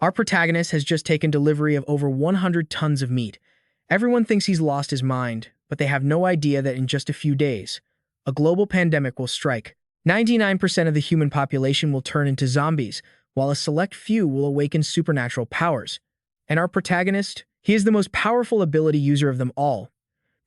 Our protagonist has just taken delivery of over 100 tons of meat. Everyone thinks he's lost his mind, but they have no idea that in just a few days, a global pandemic will strike. 99% of the human population will turn into zombies, while a select few will awaken supernatural powers. And our protagonist? He is the most powerful ability user of them all,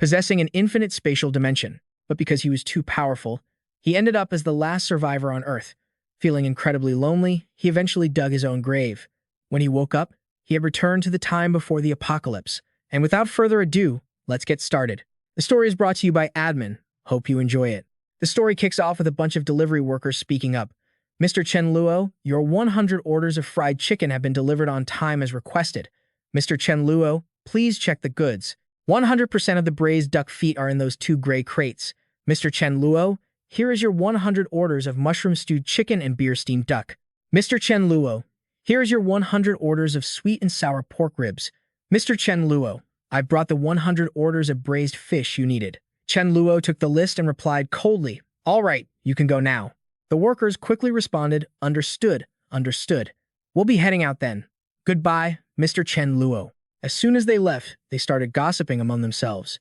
possessing an infinite spatial dimension. But because he was too powerful, he ended up as the last survivor on Earth. Feeling incredibly lonely, he eventually dug his own grave. When he woke up, he had returned to the time before the apocalypse. And without further ado, let's get started. The story is brought to you by Admin. Hope you enjoy it. The story kicks off with a bunch of delivery workers speaking up. Mr. Chen Luo, your 100 orders of fried chicken have been delivered on time as requested. Mr. Chen Luo, please check the goods. 100% of the braised duck feet are in those 2 gray crates. Mr. Chen Luo, here is your 100 orders of mushroom stewed chicken and beer steamed duck. Mr. Chen Luo, here is your 100 orders of sweet and sour pork ribs. Mr. Chen Luo, I brought the 100 orders of braised fish you needed. Chen Luo took the list and replied coldly, "All right, you can go now." The workers quickly responded, "Understood, understood. We'll be heading out then. Goodbye, Mr. Chen Luo." As soon as they left, they started gossiping among themselves.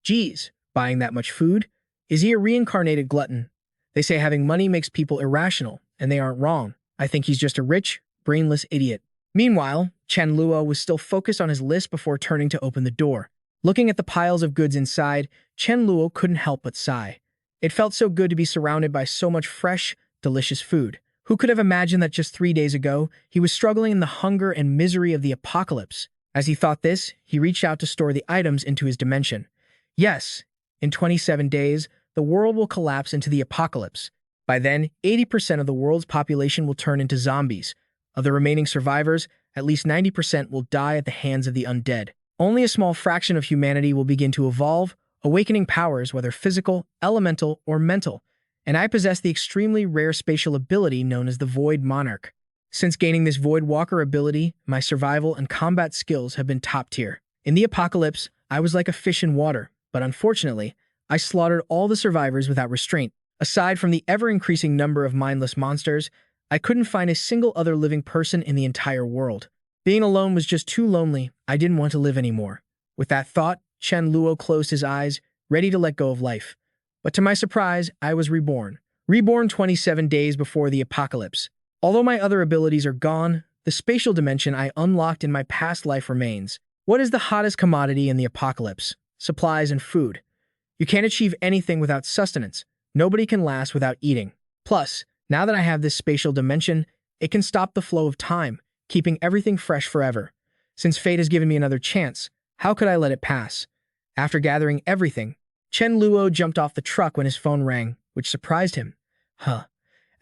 Geez, buying that much food? Is he a reincarnated glutton? They say having money makes people irrational, and they aren't wrong. I think he's just a rich, brainless idiot. Meanwhile, Chen Luo was still focused on his list before turning to open the door. Looking at the piles of goods inside, Chen Luo couldn't help but sigh. It felt so good to be surrounded by so much fresh, delicious food. Who could have imagined that just 3 days ago, he was struggling in the hunger and misery of the apocalypse? As he thought this, he reached out to store the items into his dimension. Yes, in 27 days, the world will collapse into the apocalypse. By then, 80% of the world's population will turn into zombies. Of the remaining survivors, at least 90% will die at the hands of the undead. Only a small fraction of humanity will begin to evolve, awakening powers whether physical, elemental, or mental. And I possess the extremely rare spatial ability known as the Void Monarch. Since gaining this Void Walker ability, my survival and combat skills have been top tier. In the apocalypse, I was like a fish in water, but unfortunately, I slaughtered all the survivors without restraint. Aside from the ever-increasing number of mindless monsters, I couldn't find a single other living person in the entire world. Being alone was just too lonely. I didn't want to live anymore. With that thought, Chen Luo closed his eyes, ready to let go of life. But to my surprise, I was reborn. Reborn 27 days before the apocalypse. Although my other abilities are gone, the spatial dimension I unlocked in my past life remains. What is the hottest commodity in the apocalypse? Supplies and food. You can't achieve anything without sustenance. Nobody can last without eating. Plus, now that I have this spatial dimension, it can stop the flow of time, keeping everything fresh forever. Since fate has given me another chance, how could I let it pass? After gathering everything, Chen Luo jumped off the truck when his phone rang, which surprised him.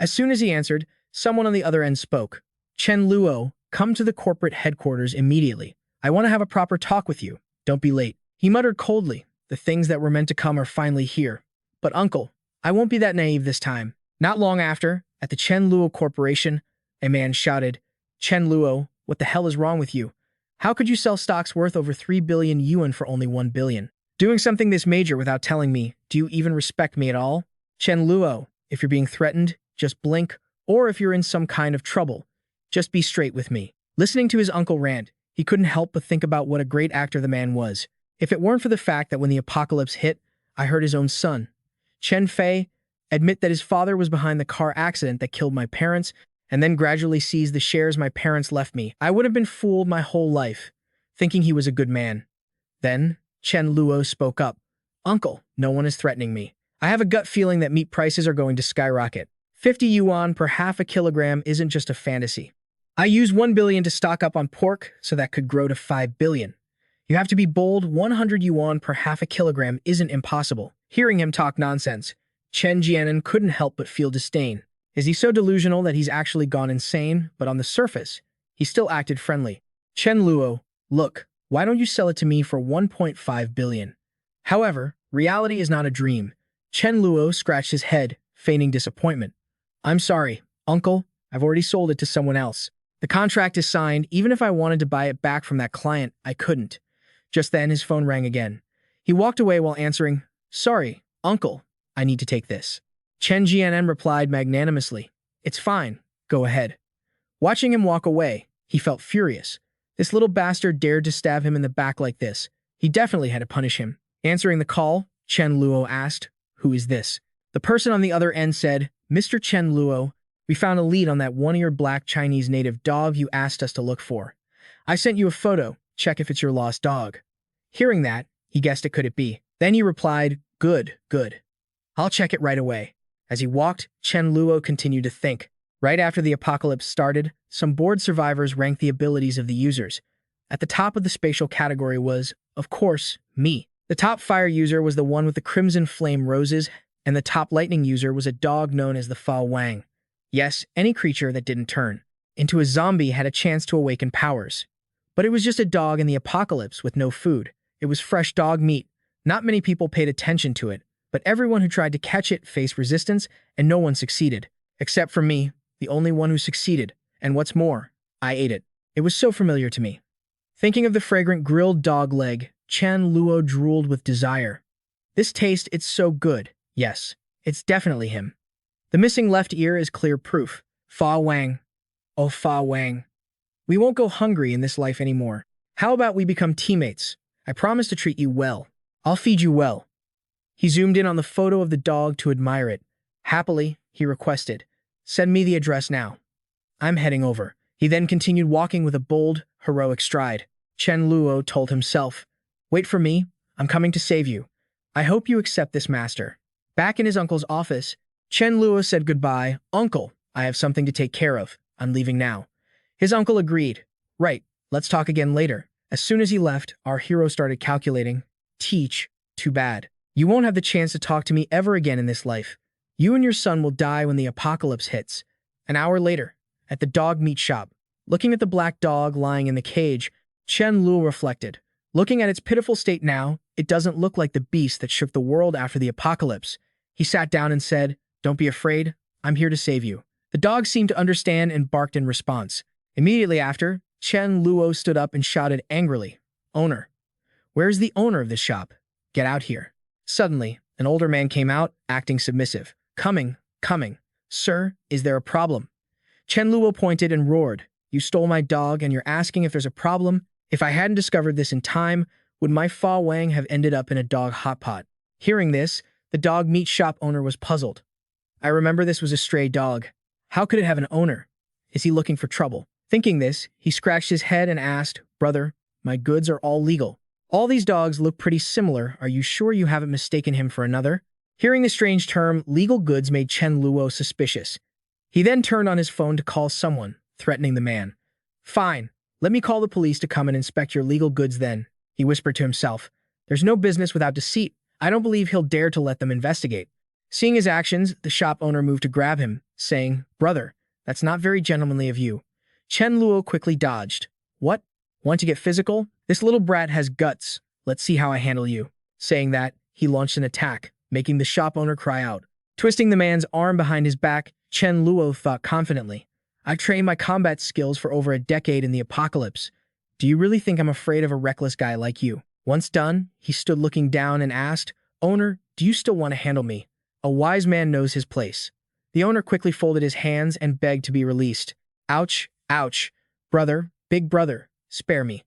As soon as he answered, someone on the other end spoke. "Chen Luo, come to the corporate headquarters immediately. I want to have a proper talk with you. Don't be late." He muttered coldly, "The things that were meant to come are finally here. But uncle, I won't be that naive this time." Not long after, at the Chen Luo Corporation, a man shouted, "Chen Luo, what the hell is wrong with you? How could you sell stocks worth over 3 billion yuan for only 1 billion? Doing something this major without telling me, do you even respect me at all? Chen Luo, if you're being threatened, just blink, or if you're in some kind of trouble, just be straight with me." Listening to his uncle rant, he couldn't help but think about what a great actor the man was. If it weren't for the fact that when the apocalypse hit, I heard his own son, Chen Fei, admit that his father was behind the car accident that killed my parents and then gradually seized the shares my parents left me, I would have been fooled my whole life, thinking he was a good man. Then, Chen Luo spoke up. "Uncle, no one is threatening me. I have a gut feeling that meat prices are going to skyrocket. 50 yuan per half a kilogram isn't just a fantasy. I used 1 billion to stock up on pork, so that could grow to 5 billion. You have to be bold. 100 yuan per half a kilogram isn't impossible." Hearing him talk nonsense, Chen Jianan couldn't help but feel disdain. Is he so delusional that he's actually gone insane? But on the surface, he still acted friendly. "Chen Luo, look, why don't you sell it to me for 1.5 billion? However, reality is not a dream. Chen Luo scratched his head, feigning disappointment. "I'm sorry, uncle, I've already sold it to someone else. The contract is signed. Even if I wanted to buy it back from that client, I couldn't." Just then, his phone rang again. He walked away while answering, "Sorry, uncle, I need to take this." Chen Jianan replied magnanimously, "It's fine, go ahead." Watching him walk away, He felt furious. This little bastard dared to stab him in the back like this. He definitely had to punish him. Answering the call, Chen Luo asked, "Who is this?" The person on the other end said, "Mr. Chen Luo, we found a lead on that one-eared black Chinese native dog you asked us to look for. I sent you a photo. Check if it's your lost dog." Hearing that, he guessed it could be. Then he replied, "Good, good. I'll check it right away." As he walked, Chen Luo continued to think. Right after the apocalypse started, some bored survivors ranked the abilities of the users. At the top of the spatial category was, of course, me. The top fire user was the one with the crimson flame roses, and the top lightning user was a dog known as the Fa Wang. Yes, any creature that didn't turn into a zombie had a chance to awaken powers. But it was just a dog in the apocalypse with no food. It was fresh dog meat. Not many people paid attention to it, but everyone who tried to catch it faced resistance, and no one succeeded. Except for me, the only one who succeeded. And what's more, I ate it. It was so familiar to me. Thinking of the fragrant grilled dog leg, Chen Luo drooled with desire. This taste, it's so good. Yes, it's definitely him. The missing left ear is clear proof. Fa Wang. Oh, Fa Wang. We won't go hungry in this life anymore. How about we become teammates? I promise to treat you well. I'll feed you well. He zoomed in on the photo of the dog to admire it. Happily, he requested, "Send me the address now. I'm heading over." He then continued walking with a bold, heroic stride. Chen Luo told himself, "Wait for me. I'm coming to save you. I hope you accept this, master." Back in his uncle's office, Chen Luo said goodbye. "Uncle, I have something to take care of. I'm leaving now." His uncle agreed. "Right, let's talk again later." As soon as he left, our hero started calculating. Teach, too bad. You won't have the chance to talk to me ever again in this life. You and your son will die when the apocalypse hits. An hour later, at the dog meat shop, looking at the black dog lying in the cage, Chen Luo reflected. Looking at its pitiful state now, it doesn't look like the beast that shook the world after the apocalypse. He sat down and said, "Don't be afraid. I'm here to save you." The dog seemed to understand and barked in response. Immediately after, Chen Luo stood up and shouted angrily, "Owner, where's the owner of this shop? Get out here." Suddenly, an older man came out, acting submissive. Coming. Sir, is there a problem?" Chen Luo pointed and roared, "You stole my dog and you're asking if there's a problem? If I hadn't discovered this in time, would my Fa Wang have ended up in a dog hot pot?" Hearing this, the dog meat shop owner was puzzled. "I remember this was a stray dog. How could it have an owner? Is he looking for trouble?" Thinking this, he scratched his head and asked, "Brother, my goods are all legal. All these dogs look pretty similar. Are you sure you haven't mistaken him for another?" Hearing the strange term, legal goods made Chen Luo suspicious. He then turned on his phone to call someone, threatening the man. "Fine, let me call the police to come and inspect your legal goods then," he whispered to himself. "There's no business without deceit. I don't believe he'll dare to let them investigate." Seeing his actions, the shop owner moved to grab him, saying, "Brother, that's not very gentlemanly of you." Chen Luo quickly dodged. "What? Want to get physical? This little brat has guts. Let's see how I handle you." Saying that, he launched an attack, making the shop owner cry out. Twisting the man's arm behind his back, Chen Luo thought confidently, "I've trained my combat skills for over a decade in the apocalypse. Do you really think I'm afraid of a reckless guy like you?" Once done, he stood looking down and asked, "Owner, do you still want to handle me? A wise man knows his place." The owner quickly folded his hands and begged to be released. "Ouch, ouch. Brother, big brother, spare me.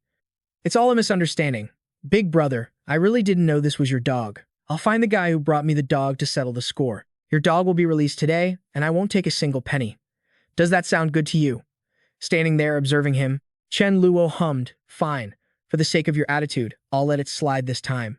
It's all a misunderstanding. Big brother, I really didn't know this was your dog. I'll find the guy who brought me the dog to settle the score. Your dog will be released today, and I won't take a single penny. Does that sound good to you?" Standing there observing him, Chen Luo hummed, "Fine. For the sake of your attitude, I'll let it slide this time."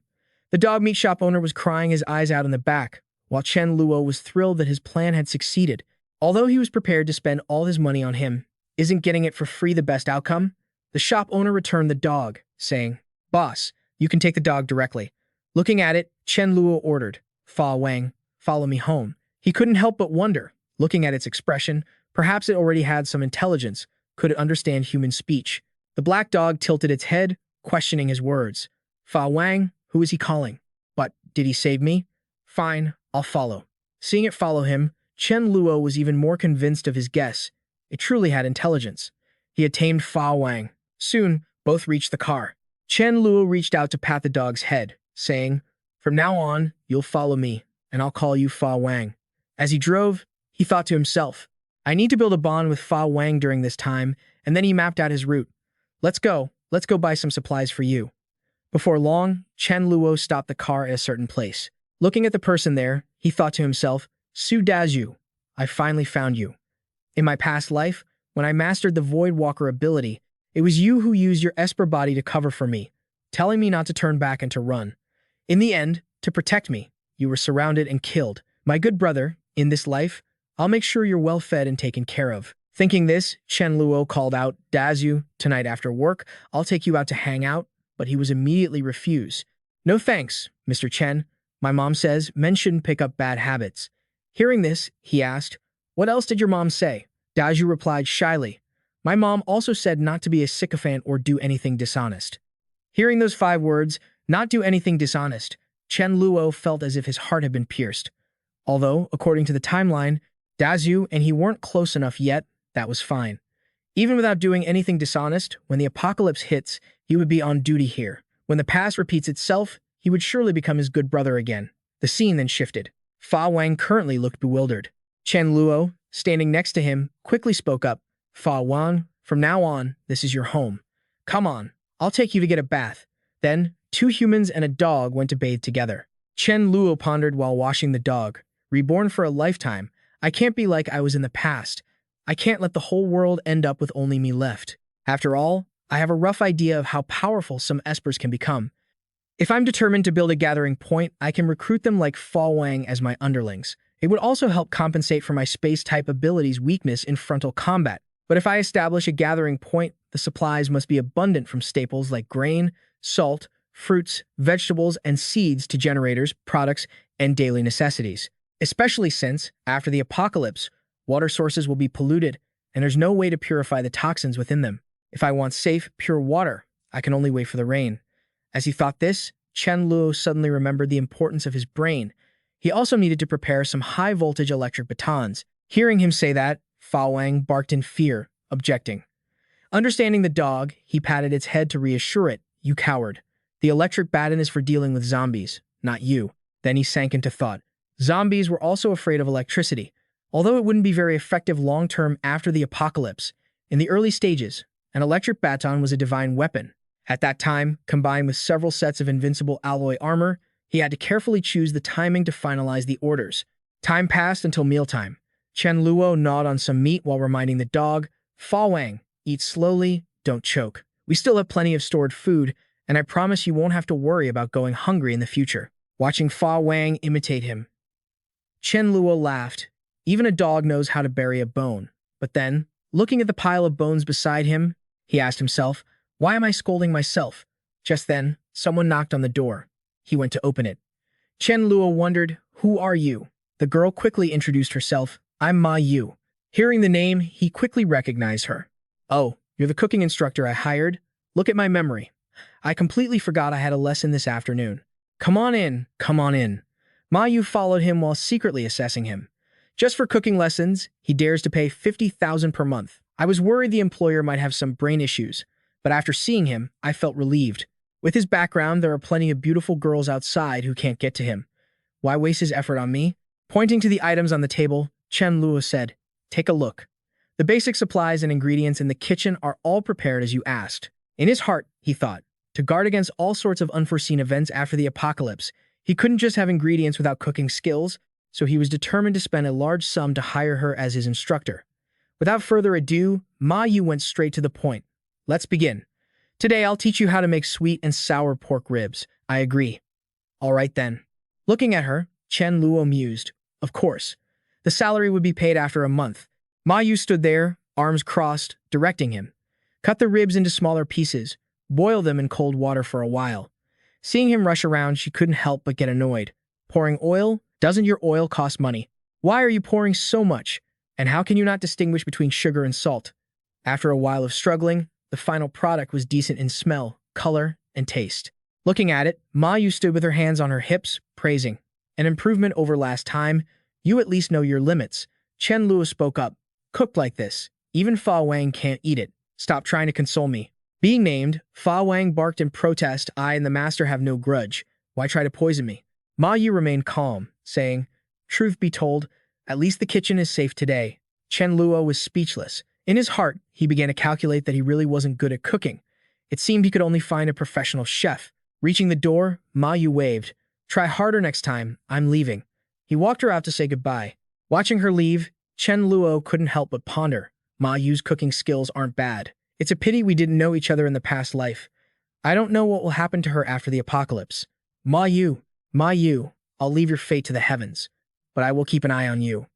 The dog meat shop owner was crying his eyes out in the back, while Chen Luo was thrilled that his plan had succeeded. Although he was prepared to spend all his money on him, isn't getting it for free the best outcome? The shop owner returned the dog, saying, "Boss, you can take the dog directly." Looking at it, Chen Luo ordered, "Fa Wang, follow me home." He couldn't help but wonder, looking at its expression, perhaps it already had some intelligence, could it understand human speech? The black dog tilted its head, questioning his words. "Fa Wang, who is he calling? But did he save me? Fine, I'll follow." Seeing it follow him, Chen Luo was even more convinced of his guess. It truly had intelligence. He had tamed Fa Wang. Soon, both reached the car. Chen Luo reached out to pat the dog's head, saying, "From now on, you'll follow me, and I'll call you Fa Wang." As he drove, he thought to himself, "I need to build a bond with Fa Wang during this time, and then he mapped out his route. Let's go buy some supplies for you. Before long, Chen Luo stopped the car at a certain place. Looking at the person there, he thought to himself, Su Dazu, I finally found you. In my past life, when I mastered the Void Walker ability, it was you who used your Esper body to cover for me, telling me not to turn back and to run. In the end, to protect me, you were surrounded and killed. My good brother, in this life, I'll make sure you're well fed and taken care of. Thinking this, Chen Luo called out, Dazu, tonight after work, I'll take you out to hang out, but he was immediately refused. No thanks, Mr. Chen. My mom says men shouldn't pick up bad habits. Hearing this, he asked, What else did your mom say? Dazu replied shyly, My mom also said not to be a sycophant or do anything dishonest. Hearing those 5 words, not do anything dishonest, Chen Luo felt as if his heart had been pierced. Although, according to the timeline, Dazu and he weren't close enough yet, that was fine. Even without doing anything dishonest, when the apocalypse hits, he would be on duty here. When the past repeats itself, he would surely become his good brother again. The scene then shifted. Fa Wang currently looked bewildered. Chen Luo, standing next to him, quickly spoke up. Fa Wang, from now on, this is your home. Come on, I'll take you to get a bath. Then, 2 humans and a dog went to bathe together. Chen Luo pondered while washing the dog. Reborn for a lifetime, I can't be like I was in the past. I can't let the whole world end up with only me left. After all, I have a rough idea of how powerful some espers can become. If I'm determined to build a gathering point, I can recruit them like Fa Wang as my underlings. It would also help compensate for my space-type abilities' weakness in frontal combat. But if I establish a gathering point, the supplies must be abundant from staples like grain, salt, fruits, vegetables, and seeds to generators, products, and daily necessities. Especially since, after the apocalypse, water sources will be polluted, and there's no way to purify the toxins within them. If I want safe, pure water, I can only wait for the rain. As he thought this, Chen Luo suddenly remembered the importance of his brain. He also needed to prepare some high-voltage electric batons. Hearing him say that, Fa Wang barked in fear, objecting. Understanding the dog, he patted its head to reassure it, You coward. The electric baton is for dealing with zombies, not you. Then he sank into thought. Zombies were also afraid of electricity, although it wouldn't be very effective long-term after the apocalypse. In the early stages, an electric baton was a divine weapon. At that time, combined with several sets of invincible alloy armor, he had to carefully choose the timing to finalize the orders. Time passed until mealtime. Chen Luo gnawed on some meat while reminding the dog, Fa Wang, eat slowly, don't choke. We still have plenty of stored food, and I promise you won't have to worry about going hungry in the future. Watching Fa Wang imitate him, Chen Luo laughed. Even a dog knows how to bury a bone. But then, looking at the pile of bones beside him, he asked himself, Why am I scolding myself? Just then, someone knocked on the door. He went to open it. Chen Luo wondered, Who are you? The girl quickly introduced herself. I'm Ma Yu. Hearing the name, he quickly recognized her. Oh, you're the cooking instructor I hired? Look at my memory. I completely forgot I had a lesson this afternoon. Come on in, come on in. Ma Yu followed him while secretly assessing him. Just for cooking lessons, he dares to pay 50,000 per month. I was worried the employer might have some brain issues, but after seeing him, I felt relieved. With his background, there are plenty of beautiful girls outside who can't get to him. Why waste his effort on me? Pointing to the items on the table, Chen Luo said, Take a look. The basic supplies and ingredients in the kitchen are all prepared as you asked. In his heart, he thought, to guard against all sorts of unforeseen events after the apocalypse, he couldn't just have ingredients without cooking skills, so he was determined to spend a large sum to hire her as his instructor. Without further ado, Ma Yu went straight to the point. Let's begin. Today I'll teach you how to make sweet and sour pork ribs. I agree. All right then. Looking at her, Chen Luo mused. Of course. The salary would be paid after a month. Ma Yu stood there, arms crossed, directing him. Cut the ribs into smaller pieces. Boil them in cold water for a while. Seeing him rush around, she couldn't help but get annoyed. Pouring oil? Doesn't your oil cost money? Why are you pouring so much? And how can you not distinguish between sugar and salt? After a while of struggling, the final product was decent in smell, color, and taste. Looking at it, Ma Yu stood with her hands on her hips, praising. An improvement over last time. You at least know your limits. Chen Luo spoke up. Cooked like this, even Fa Wang can't eat it. Stop trying to console me. Being named, Fa Wang barked in protest. I and the master have no grudge. Why try to poison me? Ma Yu remained calm, saying, Truth be told, at least the kitchen is safe today. Chen Luo was speechless. In his heart, he began to calculate that he really wasn't good at cooking. It seemed he could only find a professional chef. Reaching the door, Ma Yu waved. "Try harder next time. I'm leaving." He walked her out to say goodbye. Watching her leave, Chen Luo couldn't help but ponder. Ma Yu's cooking skills aren't bad. It's a pity we didn't know each other in the past life. I don't know what will happen to her after the apocalypse. Ma Yu, I'll leave your fate to the heavens, but I will keep an eye on you.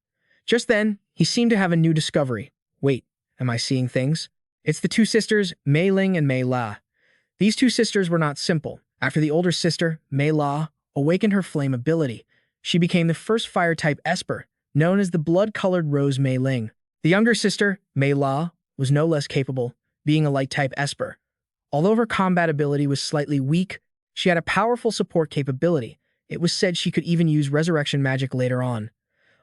Just then, he seemed to have a new discovery. Wait, am I seeing things? It's the two sisters, Mei Ling and Mei La. These two sisters were not simple. After the older sister, Mei La, awakened her flame ability, she became the first fire-type Esper, known as the blood-colored Rose Mei Ling. The younger sister, Mei La, was no less capable, being a light-type Esper. Although her combat ability was slightly weak, she had a powerful support capability. It was said she could even use resurrection magic later on.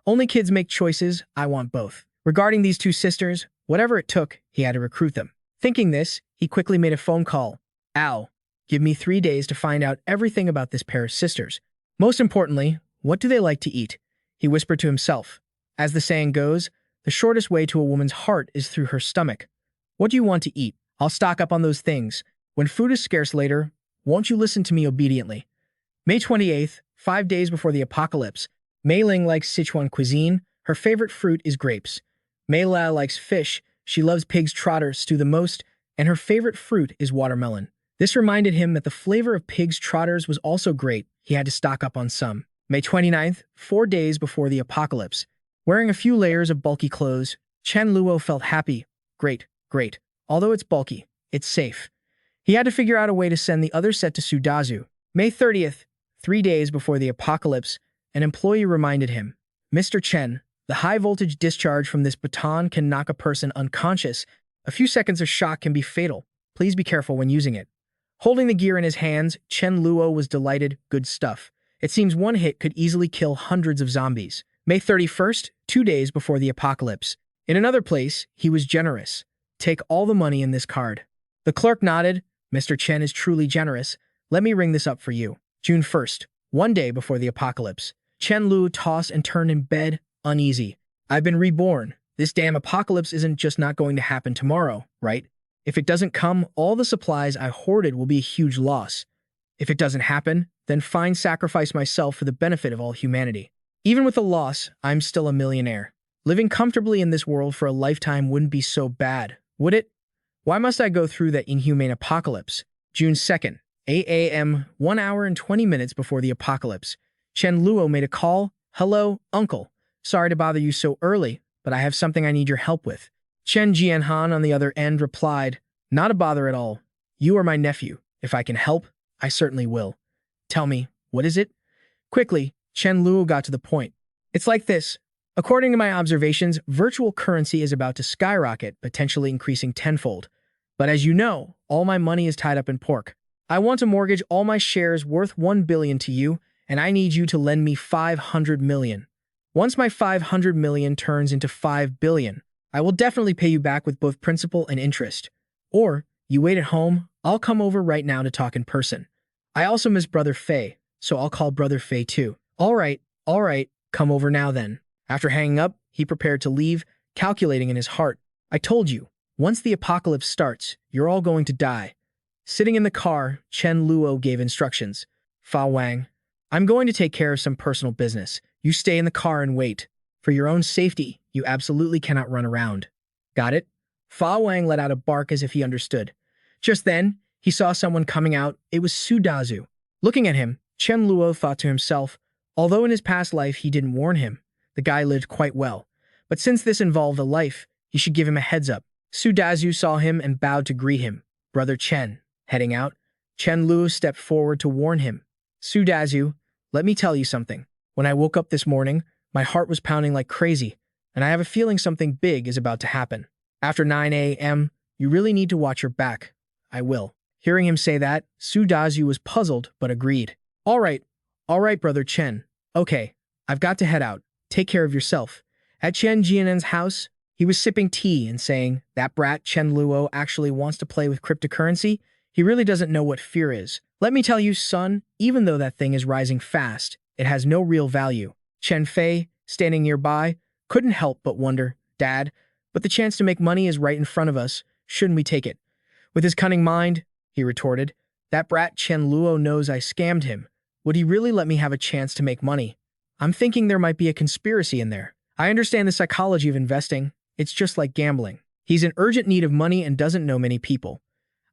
Only kids make choices, I want both. Regarding these two sisters, whatever it took, he had to recruit them. Thinking this, he quickly made a phone call. Ow, give me 3 days to find out everything about this pair of sisters. Most importantly, what do they like to eat? He whispered to himself. As the saying goes, the shortest way to a woman's heart is through her stomach. What do you want to eat? I'll stock up on those things. When food is scarce later, won't you listen to me obediently? May 28th, 5 days before the apocalypse. Mei Ling likes Sichuan cuisine. Her favorite fruit is grapes. Mei La likes fish. She loves pig's trotter stew the most, and her favorite fruit is watermelon. This reminded him that the flavor of pig's trotters was also great. He had to stock up on some. May 29th, 4 days before the apocalypse. Wearing a few layers of bulky clothes, Chen Luo felt happy. Great. Although it's bulky, it's safe. He had to figure out a way to send the other set to Sudazu. May 30th, 3 days before the apocalypse, an employee reminded him, Mr. Chen, the high-voltage discharge from this baton can knock a person unconscious. A few seconds of shock can be fatal. Please be careful when using it. Holding the gear in his hands, Chen Luo was delighted. Good stuff. It seems one hit could easily kill hundreds of zombies. May 31st, 2 days before the apocalypse. In another place, he was generous. Take all the money in this card. The clerk nodded. Mr. Chen is truly generous. Let me ring this up for you. June 1st, 1 day before the apocalypse. Chen Luo tossed and turned in bed, uneasy. I've been reborn. This damn apocalypse isn't just not going to happen tomorrow, right? If it doesn't come, all the supplies I hoarded will be a huge loss. If it doesn't happen, then fine, sacrifice myself for the benefit of all humanity. Even with a loss, I'm still a millionaire. Living comfortably in this world for a lifetime wouldn't be so bad, would it? Why must I go through that inhumane apocalypse? June 2nd, 8 a.m., 1 hour and 20 minutes before the apocalypse. Chen Luo made a call. Hello, uncle. Sorry to bother you so early, but I have something I need your help with. Chen Jianhan on the other end replied, Not a bother at all. You are my nephew. If I can help, I certainly will. Tell me, what is it? Quickly, Chen Luo got to the point. It's like this. According to my observations, virtual currency is about to skyrocket, potentially increasing tenfold. But as you know, all my money is tied up in pork. I want to mortgage all my shares worth 1 billion to you, and I need you to lend me 500 million. Once my 500 million turns into 5 billion, I will definitely pay you back with both principal and interest. Or, you wait at home, I'll come over right now to talk in person. I also miss Brother Fei, so I'll call Brother Fei too. All right, come over now then. After hanging up, he prepared to leave, calculating in his heart. I told you, once the apocalypse starts, you're all going to die. Sitting in the car, Chen Luo gave instructions. Fa Wang, I'm going to take care of some personal business. You stay in the car and wait. For your own safety, you absolutely cannot run around. Got it? Fa Wang let out a bark as if he understood. Just then, he saw someone coming out. It was Sudazu. Looking at him, Chen Luo thought to himself, although in his past life he didn't warn him, the guy lived quite well. But since this involved a life, he should give him a heads up. Sudazu saw him and bowed to greet him. Brother Chen. Heading out, Chen Luo stepped forward to warn him. Sudazu, let me tell you something. When I woke up this morning, my heart was pounding like crazy, and I have a feeling something big is about to happen. After 9 a.m., you really need to watch your back. I will. Hearing him say that, Sudazu was puzzled but agreed. All right, Brother Chen. Okay, I've got to head out. Take care of yourself. At Chen Jianan's house, he was sipping tea and saying, that brat Chen Luo actually wants to play with cryptocurrency. He really doesn't know what fear is. Let me tell you, son, even though that thing is rising fast, it has no real value. Chen Fei, standing nearby, couldn't help but wonder, Dad, But the chance to make money is right in front of us. Shouldn't we take it? With his cunning mind, he retorted, that brat Chen Luo knows I scammed him. Would he really let me have a chance to make money? I'm thinking there might be a conspiracy in there. I understand the psychology of investing. It's just like gambling. He's in urgent need of money and doesn't know many people.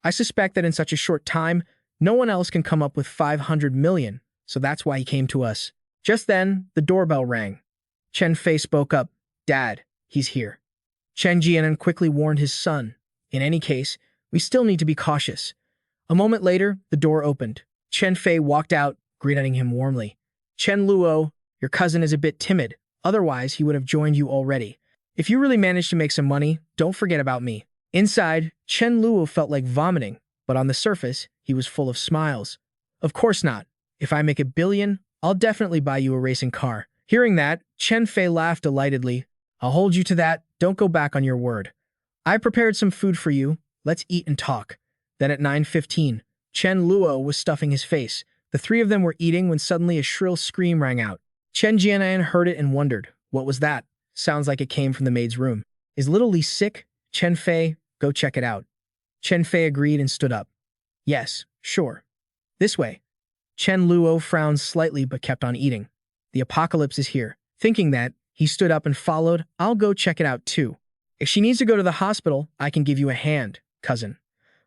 I suspect that in such a short time, no one else can come up with 500 million, so that's why he came to us. Just then, the doorbell rang. Chen Fei spoke up, Dad, he's here. Chen Jianan quickly warned his son. In any case, we still need to be cautious. A moment later, the door opened. Chen Fei walked out, greeting him warmly. Chen Luo, your cousin is a bit timid. Otherwise, he would have joined you already. If you really manage to make some money, don't forget about me. Inside, Chen Luo felt like vomiting, but on the surface, he was full of smiles. Of course not. If I make $1 billion, I'll definitely buy you a racing car. Hearing that, Chen Fei laughed delightedly. I'll hold you to that. Don't go back on your word. I prepared some food for you. Let's eat and talk. Then at 9:15, Chen Luo was stuffing his face. The three of them were eating when suddenly a shrill scream rang out. Chen Jianan heard it and wondered, what was that? Sounds like it came from the maid's room. Is little Lee sick? Chen Fei, go check it out. Chen Fei agreed and stood up. Yes, sure. This way. Chen Luo frowned slightly but kept on eating. The apocalypse is here. Thinking that, he stood up and followed. I'll go check it out too. If she needs to go to the hospital, I can give you a hand, cousin.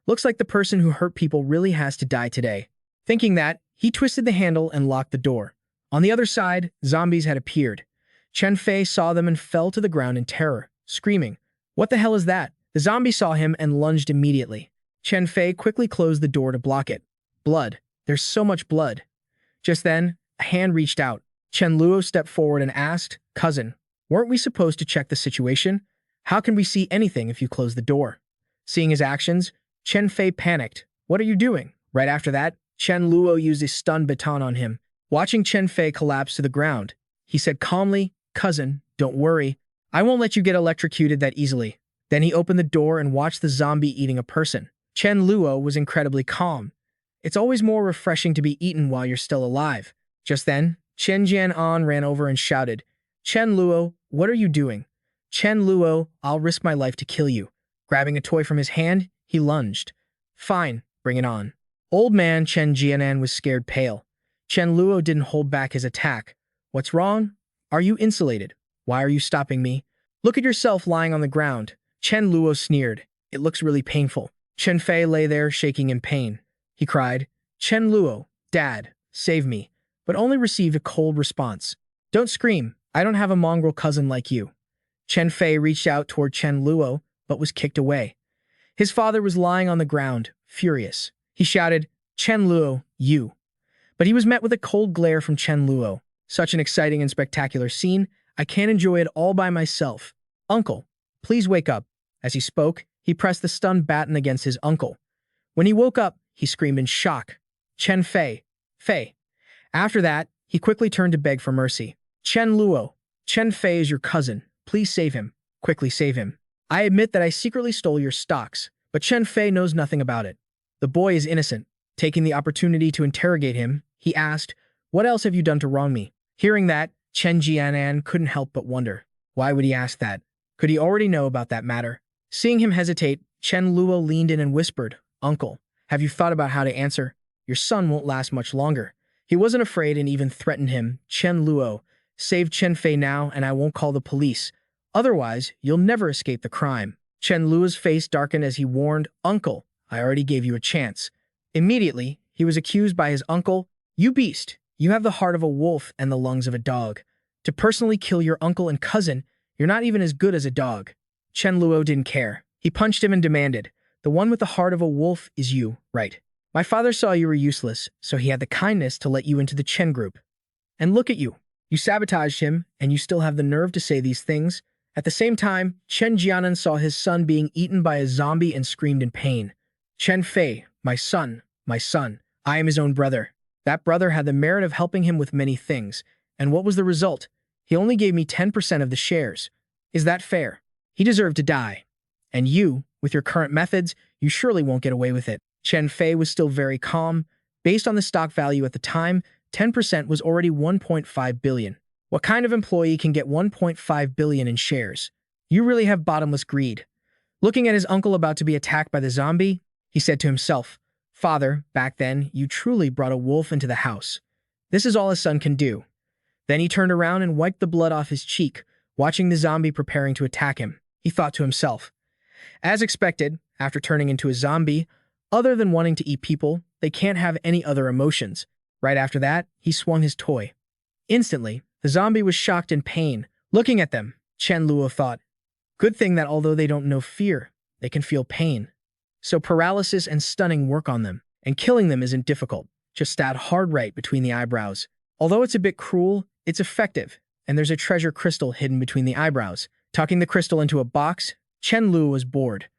Looks like the person who hurt people really has to die today. Thinking that, he twisted the handle and locked the door. On the other side, zombies had appeared. Chen Fei saw them and fell to the ground in terror, screaming, What the hell is that? The zombie saw him and lunged immediately. Chen Fei quickly closed the door to block it. Blood. There's so much blood. Just then, a hand reached out. Chen Luo stepped forward and asked, Cousin, weren't we supposed to check the situation? How can we see anything if you close the door? Seeing his actions, Chen Fei panicked. What are you doing? Right after that, Chen Luo used his stun baton on him. Watching Chen Fei collapse to the ground, he said calmly, Cousin, don't worry. I won't let you get electrocuted that easily. Then he opened the door and watched the zombie eating a person. Chen Luo was incredibly calm. It's always more refreshing to be eaten while you're still alive. Just then, Chen Jianan ran over and shouted, Chen Luo, what are you doing? Chen Luo, I'll risk my life to kill you. Grabbing a toy from his hand, he lunged. Fine, bring it on. Old man Chen Jianan was scared pale. Chen Luo didn't hold back his attack. What's wrong? Are you insulated? Why are you stopping me? Look at yourself lying on the ground. Chen Luo sneered. It looks really painful. Chen Fei lay there shaking in pain. He cried, Chen Luo, Dad, save me, but only received a cold response. Don't scream. I don't have a mongrel cousin like you. Chen Fei reached out toward Chen Luo, but was kicked away. His father was lying on the ground, furious. He shouted, Chen Luo, you. But he was met with a cold glare from Chen Luo. Such an exciting and spectacular scene, I can't enjoy it all by myself. Uncle, please wake up. As he spoke, he pressed the stun baton against his uncle. When he woke up, he screamed in shock. Chen Fei, Fei. After that, he quickly turned to beg for mercy. Chen Luo, Chen Fei is your cousin. Please save him. Quickly save him. I admit that I secretly stole your stocks, but Chen Fei knows nothing about it. The boy is innocent. Taking the opportunity to interrogate him, he asked, What else have you done to wrong me? Hearing that, Chen Jianan couldn't help but wonder. Why would he ask that? Could he already know about that matter? Seeing him hesitate, Chen Luo leaned in and whispered, Uncle, have you thought about how to answer? Your son won't last much longer. He wasn't afraid and even threatened him. Chen Luo, save Chen Fei now and I won't call the police. Otherwise, you'll never escape the crime. Chen Luo's face darkened as he warned, Uncle, I already gave you a chance. Immediately, he was accused by his uncle, You beast, you have the heart of a wolf and the lungs of a dog. To personally kill your uncle and cousin, you're not even as good as a dog. Chen Luo didn't care. He punched him and demanded, The one with the heart of a wolf is you, right? My father saw you were useless, so he had the kindness to let you into the Chen group. And look at you. You sabotaged him, and you still have the nerve to say these things. At the same time, Chen Jianan saw his son being eaten by a zombie and screamed in pain. Chen Fei, my son, I am his own brother. That brother had the merit of helping him with many things, and what was the result? He only gave me 10% of the shares. Is that fair? He deserved to die. And you, with your current methods, you surely won't get away with it. Chen Fei was still very calm. Based on the stock value at the time, 10% was already 1.5 billion. What kind of employee can get 1.5 billion in shares? You really have bottomless greed. Looking at his uncle about to be attacked by the zombie, he said to himself, Father, back then, you truly brought a wolf into the house. This is all a son can do. Then he turned around and wiped the blood off his cheek, watching the zombie preparing to attack him. He thought to himself. As expected, after turning into a zombie, other than wanting to eat people, they can't have any other emotions. Right after that, he swung his toy. Instantly, the zombie was shocked in pain. Looking at them, Chen Luo thought, good thing that although they don't know fear, they can feel pain. So paralysis and stunning work on them, and killing them isn't difficult. Just stab hard right between the eyebrows. Although it's a bit cruel, it's effective, and there's a treasure crystal hidden between the eyebrows. Tucking the crystal into a box, Chen Luo was bored.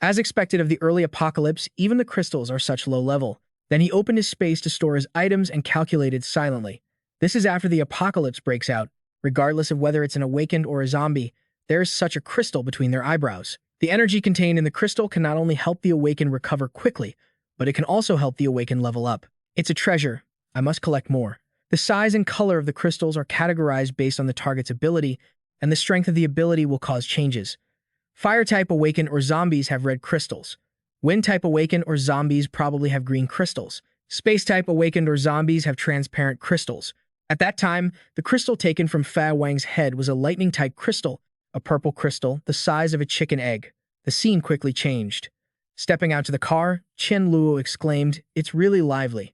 As expected of the early apocalypse, even the crystals are such low level. Then he opened his space to store his items and calculated silently. This is after the apocalypse breaks out. Regardless of whether it's an awakened or a zombie, there is such a crystal between their eyebrows. The energy contained in the crystal can not only help the awakened recover quickly, but it can also help the awakened level up. It's a treasure. I must collect more. The size and color of the crystals are categorized based on the target's ability, and the strength of the ability will cause changes. Fire-type awakened or zombies have red crystals. Wind-type awakened or zombies probably have green crystals. Space-type awakened or zombies have transparent crystals. At that time, the crystal taken from Fa Wang's head was a lightning-type crystal, a purple crystal the size of a chicken egg. The scene quickly changed. Stepping out to the car, Chen Luo exclaimed, "It's really lively."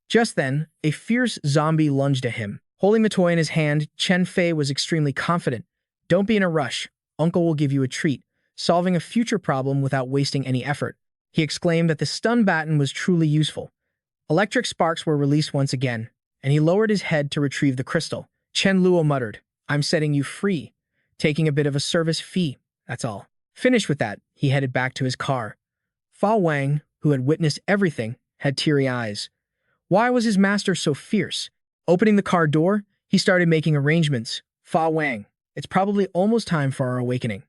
Just then, a fierce zombie lunged at him. Holding the toy in his hand, Chen Fei was extremely confident. "Don't be in a rush. Uncle will give you a treat, solving a future problem without wasting any effort." He exclaimed that the stun baton was truly useful. Electric sparks were released once again, and he lowered his head to retrieve the crystal. Chen Luo muttered, "I'm setting you free. Taking a bit of a service fee, that's all." Finished with that, he headed back to his car. Fa Wang, who had witnessed everything, had teary eyes. Why was his master so fierce? Opening the car door, he started making arrangements. "Fa Wang, it's probably almost time for our awakening.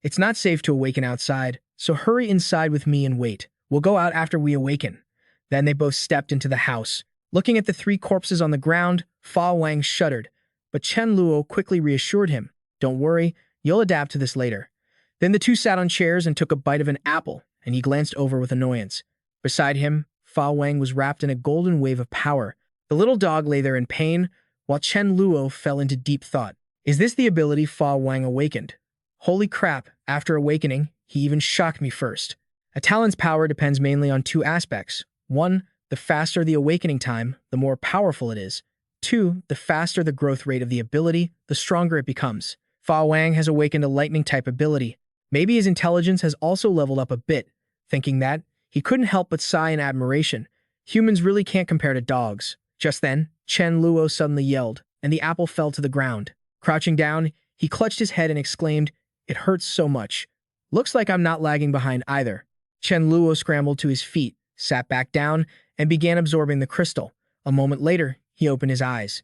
It's not safe to awaken outside, so hurry inside with me and wait. We'll go out after we awaken." Then they both stepped into the house. Looking at the three corpses on the ground, Fa Wang shuddered, but Chen Luo quickly reassured him. "Don't worry, you'll adapt to this later." Then the two sat on chairs and took a bite of an apple, and he glanced over with annoyance. Beside him, Fa Wang was wrapped in a golden wave of power. The little dog lay there in pain, while Chen Luo fell into deep thought. Is this the ability Fa Wang awakened? Holy crap, after awakening, he even shocked me first. A talent's power depends mainly on two aspects. 1. The faster the awakening time, the more powerful it is. 2. The faster the growth rate of the ability, the stronger it becomes. Fa Wang has awakened a lightning-type ability. Maybe his intelligence has also leveled up a bit. Thinking that, he couldn't help but sigh in admiration. Humans really can't compare to dogs. Just then, Chen Luo suddenly yelled, and the apple fell to the ground. Crouching down, he clutched his head and exclaimed, "It hurts so much. Looks like I'm not lagging behind either." Chen Luo scrambled to his feet, sat back down, and began absorbing the crystal. A moment later, he opened his eyes.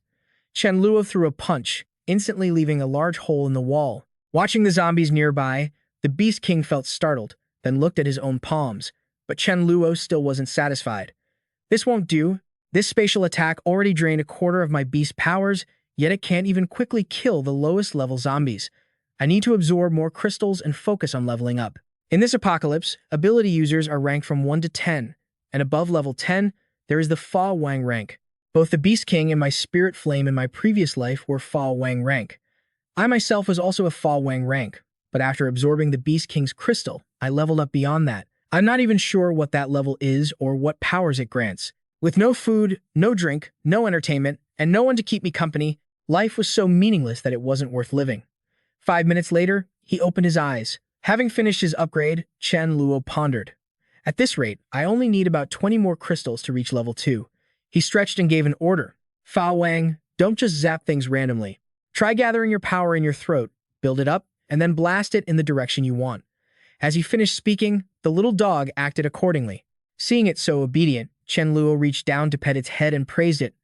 Chen Luo threw a punch, instantly leaving a large hole in the wall. Watching the zombies nearby, the Beast King felt startled, then looked at his own palms. But Chen Luo still wasn't satisfied. "This won't do. This spatial attack already drained a quarter of my beast powers, yet it can't even quickly kill the lowest level zombies. I need to absorb more crystals and focus on leveling up." In this apocalypse, ability users are ranked from 1 to 10, and above level 10, there is the Fa Wang rank. Both the Beast King and my Spirit Flame in my previous life were Fa Wang rank. I myself was also a Fa Wang rank, but after absorbing the Beast King's crystal, I leveled up beyond that. I'm not even sure what that level is or what powers it grants. With no food, no drink, no entertainment, and no one to keep me company, life was so meaningless that it wasn't worth living. 5 minutes later, he opened his eyes. Having finished his upgrade, Chen Luo pondered. At this rate, I only need about 20 more crystals to reach level 2. He stretched and gave an order. "Fa Wang, don't just zap things randomly. Try gathering your power in your throat, build it up, and then blast it in the direction you want." As he finished speaking, the little dog acted accordingly. Seeing it so obedient, Chen Luo reached down to pet its head and praised it.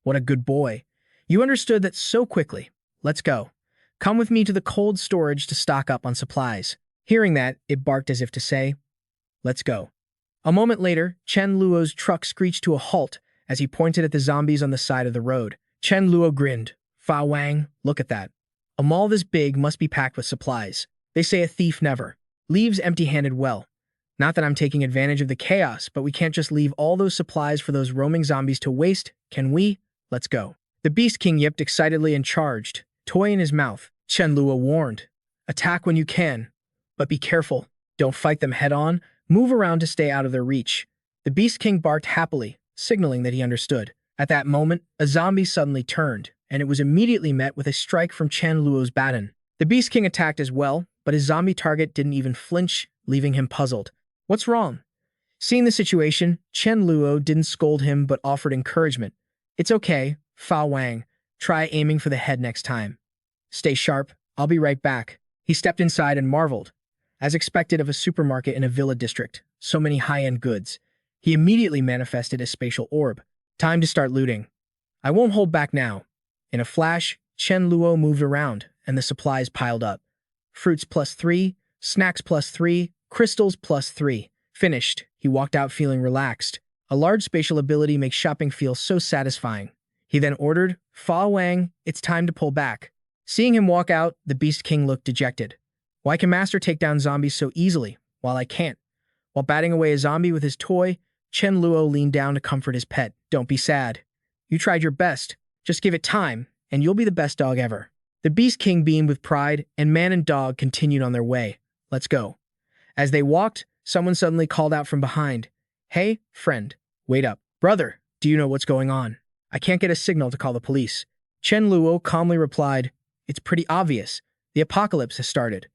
"What a good boy. You understood that so quickly. Let's go. Come with me to the cold storage to stock up on supplies." Hearing that, it barked as if to say, "Let's go." A moment later, Chen Luo's truck screeched to a halt as he pointed at the zombies on the side of the road. Chen Luo grinned. "Fa Wang, look at that. A mall this big must be packed with supplies. They say a thief never leaves empty-handed. Well, not that I'm taking advantage of the chaos, but we can't just leave all those supplies for those roaming zombies to waste, can we? Let's go. The Beast King yipped excitedly and charged, toy in his mouth. Chen Luo warned, attack when you can, but be careful. Don't fight them head-on. Move around to stay out of their reach. The Beast King barked happily, signaling that he understood. At that moment, a zombie suddenly turned, and it was immediately met with a strike from Chen Luo's baton. The Beast King attacked as well, but his zombie target didn't even flinch, leaving him puzzled. What's wrong? Seeing the situation, Chen Luo didn't scold him but offered encouragement. It's okay, Fa Wang. Try aiming for the head next time. Stay sharp, I'll be right back. He stepped inside and marveled. As expected of a supermarket in a villa district, so many high-end goods. He immediately manifested a spatial orb. Time to start looting. I won't hold back now. In a flash, Chen Luo moved around, and the supplies piled up. Fruits +3, snacks +3, crystals +3. Finished, he walked out feeling relaxed. A large spatial ability makes shopping feel so satisfying. He then ordered, Fa Wang, it's time to pull back. Seeing him walk out, the Beast King looked dejected. Why can Master take down zombies so easily, while I can't? While batting away a zombie with his toy, Chen Luo leaned down to comfort his pet. Don't be sad. You tried your best. Just give it time, and you'll be the best dog ever. The Beast King beamed with pride, and man and dog continued on their way. Let's go. As they walked, someone suddenly called out from behind. Hey, friend, wait up. Brother, do you know what's going on? I can't get a signal to call the police. Chen Luo calmly replied, it's pretty obvious. The apocalypse has started.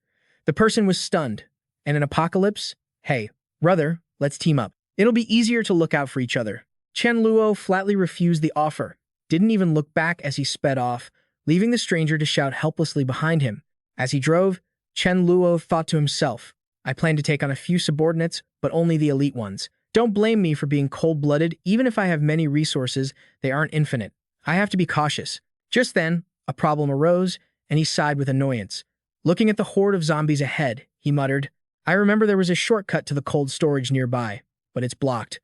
The person was stunned. And an apocalypse? Hey, brother, let's team up. It'll be easier to look out for each other. Chen Luo flatly refused the offer, didn't even look back as he sped off, leaving the stranger to shout helplessly behind him. As he drove, Chen Luo thought to himself, I plan to take on a few subordinates, but only the elite ones. Don't blame me for being cold-blooded. Even if I have many resources, they aren't infinite. I have to be cautious. Just then, a problem arose, and he sighed with annoyance. Looking at the horde of zombies ahead, he muttered, I remember there was a shortcut to the cold storage nearby, but it's blocked.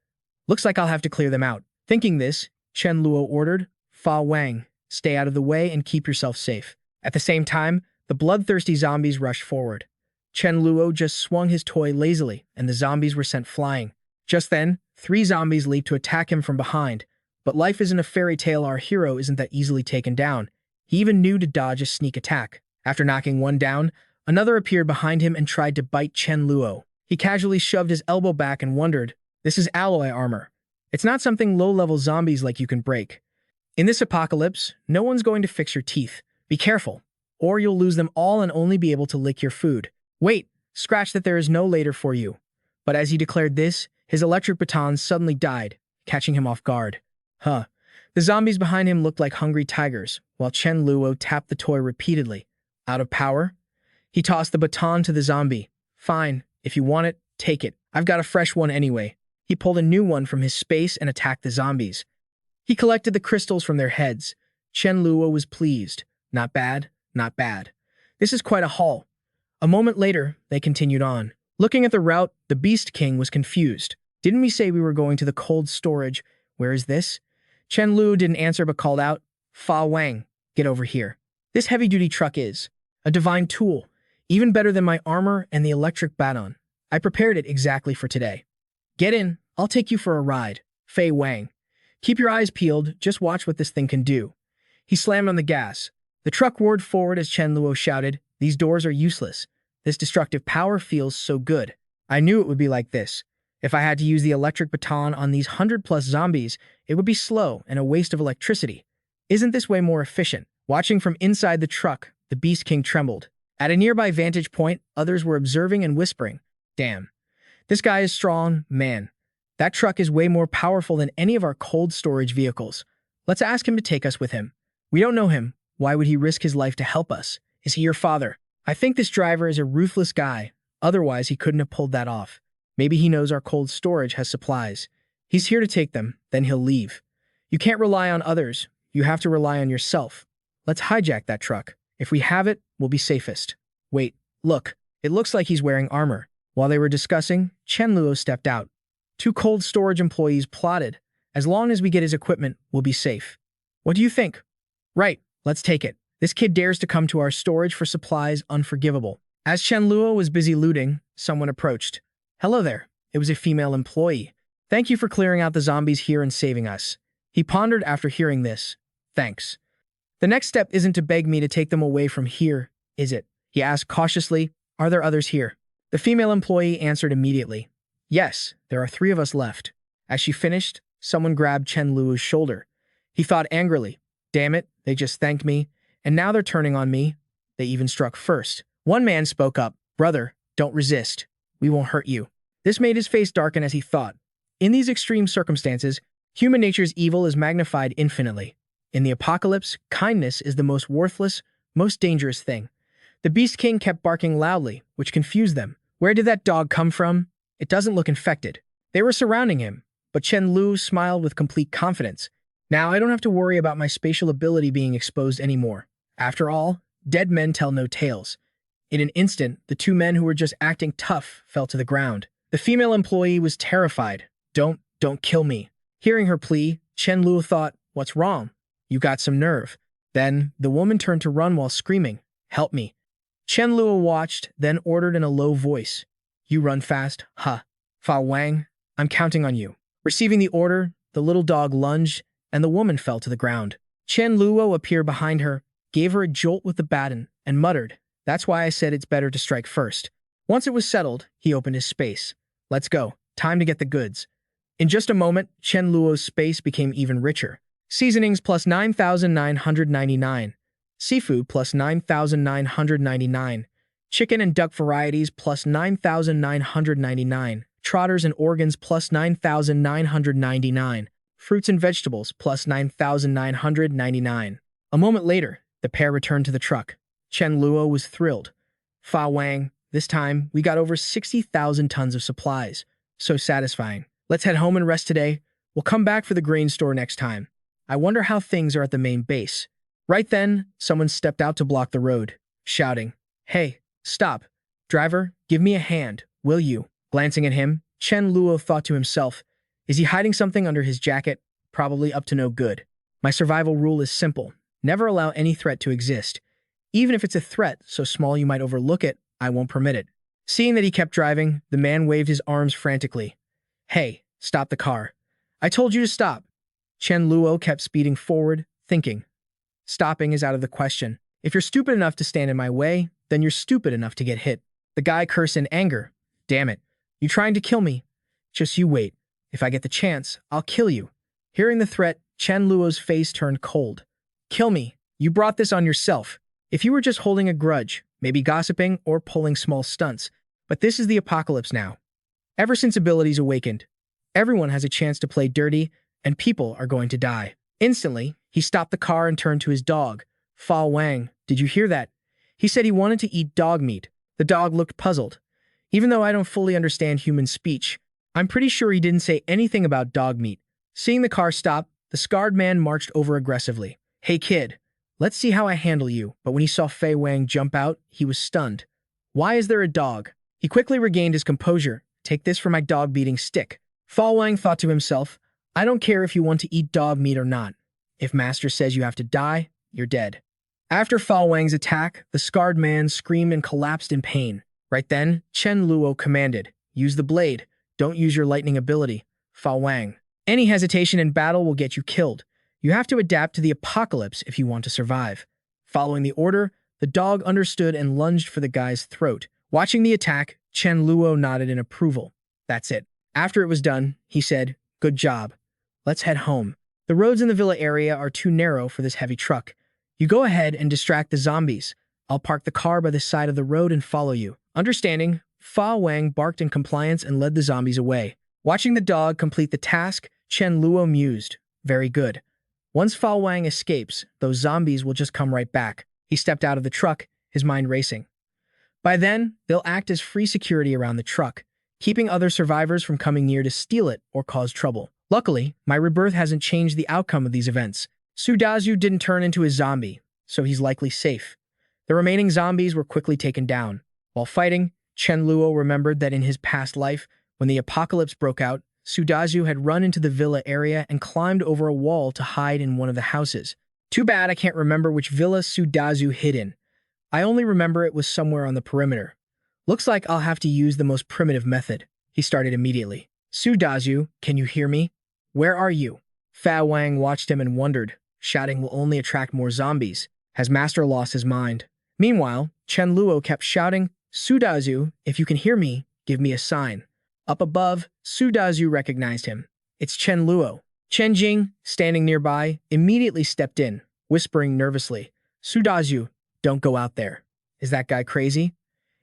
Looks like I'll have to clear them out. Thinking this, Chen Luo ordered, Fa Wang, stay out of the way and keep yourself safe. At the same time, the bloodthirsty zombies rushed forward. Chen Luo just swung his toy lazily, and the zombies were sent flying. Just then, 3 zombies leaped to attack him from behind. But life isn't a fairy tale. Our hero isn't that easily taken down. He even knew to dodge a sneak attack. After knocking one down, another appeared behind him and tried to bite Chen Luo. He casually shoved his elbow back and wondered, this is alloy armor. It's not something low-level zombies like you can break. In this apocalypse, no one's going to fix your teeth. Be careful, or you'll lose them all and only be able to lick your food. Wait, scratch that, there is no later for you. But as he declared this, his electric baton suddenly died, catching him off guard. The zombies behind him looked like hungry tigers, while Chen Luo tapped the toy repeatedly. Out of power? He tossed the baton to the zombie. Fine, if you want it, take it. I've got a fresh one anyway. He pulled a new one from his space and attacked the zombies. He collected the crystals from their heads. Chen Luo was pleased. Not bad, not bad. This is quite a haul. A moment later, they continued on. Looking at the route, the Beast King was confused. Didn't we say we were going to the cold storage? Where is this? Chen Luo didn't answer but called out, Fa Wang, get over here. This heavy-duty truck is a divine tool, even better than my armor and the electric baton. I prepared it exactly for today. Get in, I'll take you for a ride. Fei Wang. Keep your eyes peeled, just watch what this thing can do. He slammed on the gas. The truck roared forward as Chen Luo shouted, these doors are useless. This destructive power feels so good. I knew it would be like this. If I had to use the electric baton on these 100+ zombies, it would be slow and a waste of electricity. Isn't this way more efficient? Watching from inside the truck, the Beast King trembled. At a nearby vantage point, others were observing and whispering, damn. This guy is strong, man. That truck is way more powerful than any of our cold storage vehicles. Let's ask him to take us with him. We don't know him. Why would he risk his life to help us? Is he your father? I think this driver is a ruthless guy. Otherwise, he couldn't have pulled that off. Maybe he knows our cold storage has supplies. He's here to take them, then he'll leave. You can't rely on others. You have to rely on yourself. Let's hijack that truck. If we have it, we'll be safest. Wait, look. It looks like he's wearing armor. While they were discussing, Chen Luo stepped out. 2 cold storage employees plotted. As long as we get his equipment, we'll be safe. What do you think? Right, let's take it. This kid dares to come to our storage for supplies, unforgivable. As Chen Luo was busy looting, someone approached. Hello there. It was a female employee. Thank you for clearing out the zombies here and saving us. He pondered after hearing this. Thanks. The next step isn't to beg me to take them away from here, is it? He asked cautiously. Are there others here? The female employee answered immediately. Yes, there are 3 of us left. As she finished, someone grabbed Chen Luo's shoulder. He thought angrily, damn it, they just thanked me, and now they're turning on me. They even struck first. One man spoke up, brother, don't resist. We won't hurt you. This made his face darken as he thought. In these extreme circumstances, human nature's evil is magnified infinitely. In the apocalypse, kindness is the most worthless, most dangerous thing. The Beast King kept barking loudly, which confused them. Where did that dog come from? It doesn't look infected. They were surrounding him, but Chen Luo smiled with complete confidence. Now I don't have to worry about my spatial ability being exposed anymore. After all, dead men tell no tales. In an instant, the 2 men who were just acting tough fell to the ground. The female employee was terrified. Don't kill me. Hearing her plea, Chen Luo thought, what's wrong? You got some nerve. Then, the woman turned to run while screaming, help me. Chen Luo watched, then ordered in a low voice, you run fast, huh? Fa Wang, I'm counting on you. Receiving the order, the little dog lunged, and the woman fell to the ground. Chen Luo appeared behind her, gave her a jolt with the baton, and muttered, that's why I said it's better to strike first. Once it was settled, he opened his space. Let's go. Time to get the goods. In just a moment, Chen Luo's space became even richer. Seasonings plus 9,999. Seafood plus 9,999. Chicken and duck varieties plus 9,999. Trotters and organs plus 9,999. Fruits and vegetables plus 9,999. A moment later, the pair returned to the truck. Chen Luo was thrilled. Fa Wang, this time we got over 60,000 tons of supplies. So satisfying. Let's head home and rest today. We'll come back for the grain store next time. I wonder how things are at the main base. Right then, someone stepped out to block the road, shouting, hey, stop. Driver, give me a hand, will you? Glancing at him, Chen Luo thought to himself, is he hiding something under his jacket? Probably up to no good. My survival rule is simple. Never allow any threat to exist. Even if it's a threat so small you might overlook it, I won't permit it. Seeing that he kept driving, the man waved his arms frantically. Hey, stop the car. I told you to stop. Chen Luo kept speeding forward, thinking, stopping is out of the question. If you're stupid enough to stand in my way, then you're stupid enough to get hit. The guy cursed in anger. Damn it. You trying to kill me? Just you wait. If I get the chance, I'll kill you. Hearing the threat, Chen Luo's face turned cold. Kill me. You brought this on yourself. If you were just holding a grudge, maybe gossiping or pulling small stunts, but this is the apocalypse now. Ever since abilities awakened, everyone has a chance to play dirty, and people are going to die. Instantly, he stopped the car and turned to his dog. Fa Wang, did you hear that? He said he wanted to eat dog meat. The dog looked puzzled. Even though I don't fully understand human speech, I'm pretty sure he didn't say anything about dog meat. Seeing the car stop, the scarred man marched over aggressively. Hey kid, let's see how I handle you. But when he saw Fei Wang jump out, he was stunned. Why is there a dog? He quickly regained his composure. Take this for my dog-beating stick. Fa Wang thought to himself, I don't care if you want to eat dog meat or not. If master says you have to die, you're dead. After Fa Wang's attack, the scarred man screamed and collapsed in pain. Right then, Chen Luo commanded, use the blade. Don't use your lightning ability. Fa Wang. Any hesitation in battle will get you killed. You have to adapt to the apocalypse if you want to survive. Following the order, the dog understood and lunged for the guy's throat. Watching the attack, Chen Luo nodded in approval. That's it. After it was done, he said, good job. Let's head home. The roads in the villa area are too narrow for this heavy truck. You go ahead and distract the zombies. I'll park the car by the side of the road and follow you. Understanding, Fa Wang barked in compliance and led the zombies away. Watching the dog complete the task, Chen Luo mused. Very good. Once Fa Wang escapes, those zombies will just come right back. He stepped out of the truck, his mind racing. By then, they'll act as free security around the truck, keeping other survivors from coming near to steal it or cause trouble. Luckily, my rebirth hasn't changed the outcome of these events. Su Dazu didn't turn into a zombie, so he's likely safe. The remaining zombies were quickly taken down. While fighting, Chen Luo remembered that in his past life, when the apocalypse broke out, Su Dazu had run into the villa area and climbed over a wall to hide in one of the houses. Too bad I can't remember which villa Su Dazu hid in. I only remember it was somewhere on the perimeter. Looks like I'll have to use the most primitive method. He started immediately. Su Dazu, can you hear me? Where are you? Fa Wang watched him and wondered. Shouting will only attract more zombies. Has Master lost his mind? Meanwhile, Chen Luo kept shouting, Su Dazu, if you can hear me, give me a sign. Up above, Su Dazu recognized him. It's Chen Luo. Chen Jing, standing nearby, immediately stepped in, whispering nervously, Su Dazu, don't go out there. Is that guy crazy?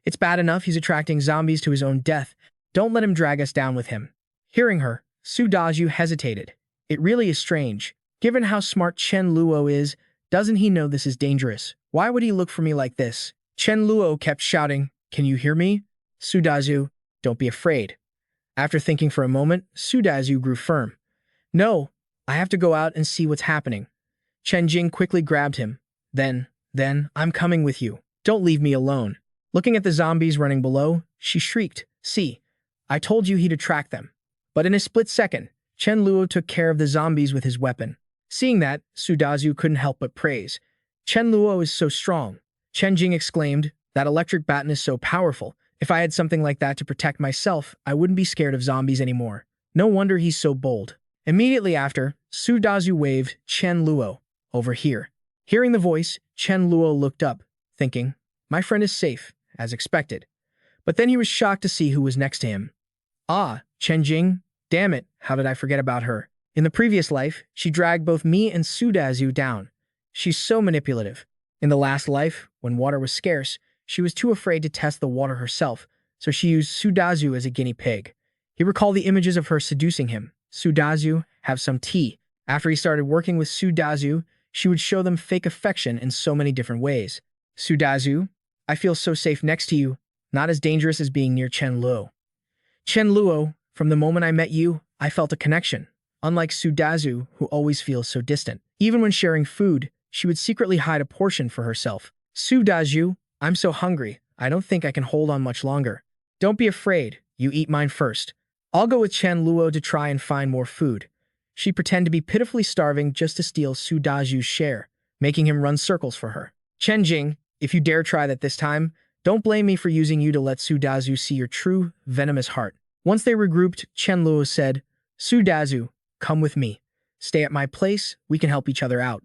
It's bad enough he's attracting zombies to his own death. Don't let him drag us down with him. Hearing her, Su Dazu hesitated. It really is strange. Given how smart Chen Luo is, doesn't he know this is dangerous? Why would he look for me like this? Chen Luo kept shouting, can you hear me? Su Dazu, don't be afraid. After thinking for a moment, Su Dazu grew firm. No, I have to go out and see what's happening. Chen Jing quickly grabbed him. Then, I'm coming with you. Don't leave me alone. Looking at the zombies running below, she shrieked, see, I told you he'd attract them. But in a split second, Chen Luo took care of the zombies with his weapon. Seeing that, Su Dazu couldn't help but praise. Chen Luo is so strong. Chen Jing exclaimed, that electric baton is so powerful. If I had something like that to protect myself, I wouldn't be scared of zombies anymore. No wonder he's so bold. Immediately after, Su Dazu waved, Chen Luo, over here. Hearing the voice, Chen Luo looked up, thinking, my friend is safe, as expected. But then he was shocked to see who was next to him. Ah, Chen Jing, damn it, how did I forget about her? In the previous life, she dragged both me and Su Dazu down. She's so manipulative. In the last life, when water was scarce, she was too afraid to test the water herself, so she used Su Dazu as a guinea pig. He recalled the images of her seducing him. Su Dazu, have some tea. After he started working with Su Dazu, she would show them fake affection in so many different ways. Su Dazu, I feel so safe next to you, not as dangerous as being near Chen Luo. Chen Luo, from the moment I met you, I felt a connection. Unlike Su Dazu, who always feels so distant. Even when sharing food, she would secretly hide a portion for herself. Su Dazu, I'm so hungry, I don't think I can hold on much longer. Don't be afraid, you eat mine first. I'll go with Chen Luo to try and find more food. She pretended to be pitifully starving just to steal Su Dazu's share, making him run circles for her. Chen Jing, if you dare try that this time, don't blame me for using you to let Su Dazu see your true, venomous heart. Once they regrouped, Chen Luo said, Su Dazu, come with me. Stay at my place, we can help each other out.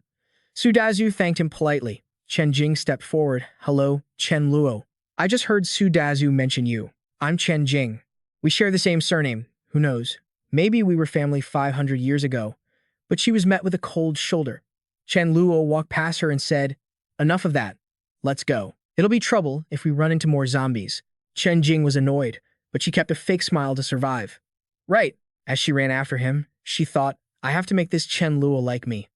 Su Dazu thanked him politely. Chen Jing stepped forward. Hello, Chen Luo. I just heard Su Dazu mention you. I'm Chen Jing. We share the same surname. Who knows? Maybe we were family 500 years ago. But she was met with a cold shoulder. Chen Luo walked past her and said, enough of that. Let's go. It'll be trouble if we run into more zombies. Chen Jing was annoyed, but she kept a fake smile to survive. Right. As she ran after him, she thought, I have to make this Chen Luo like me.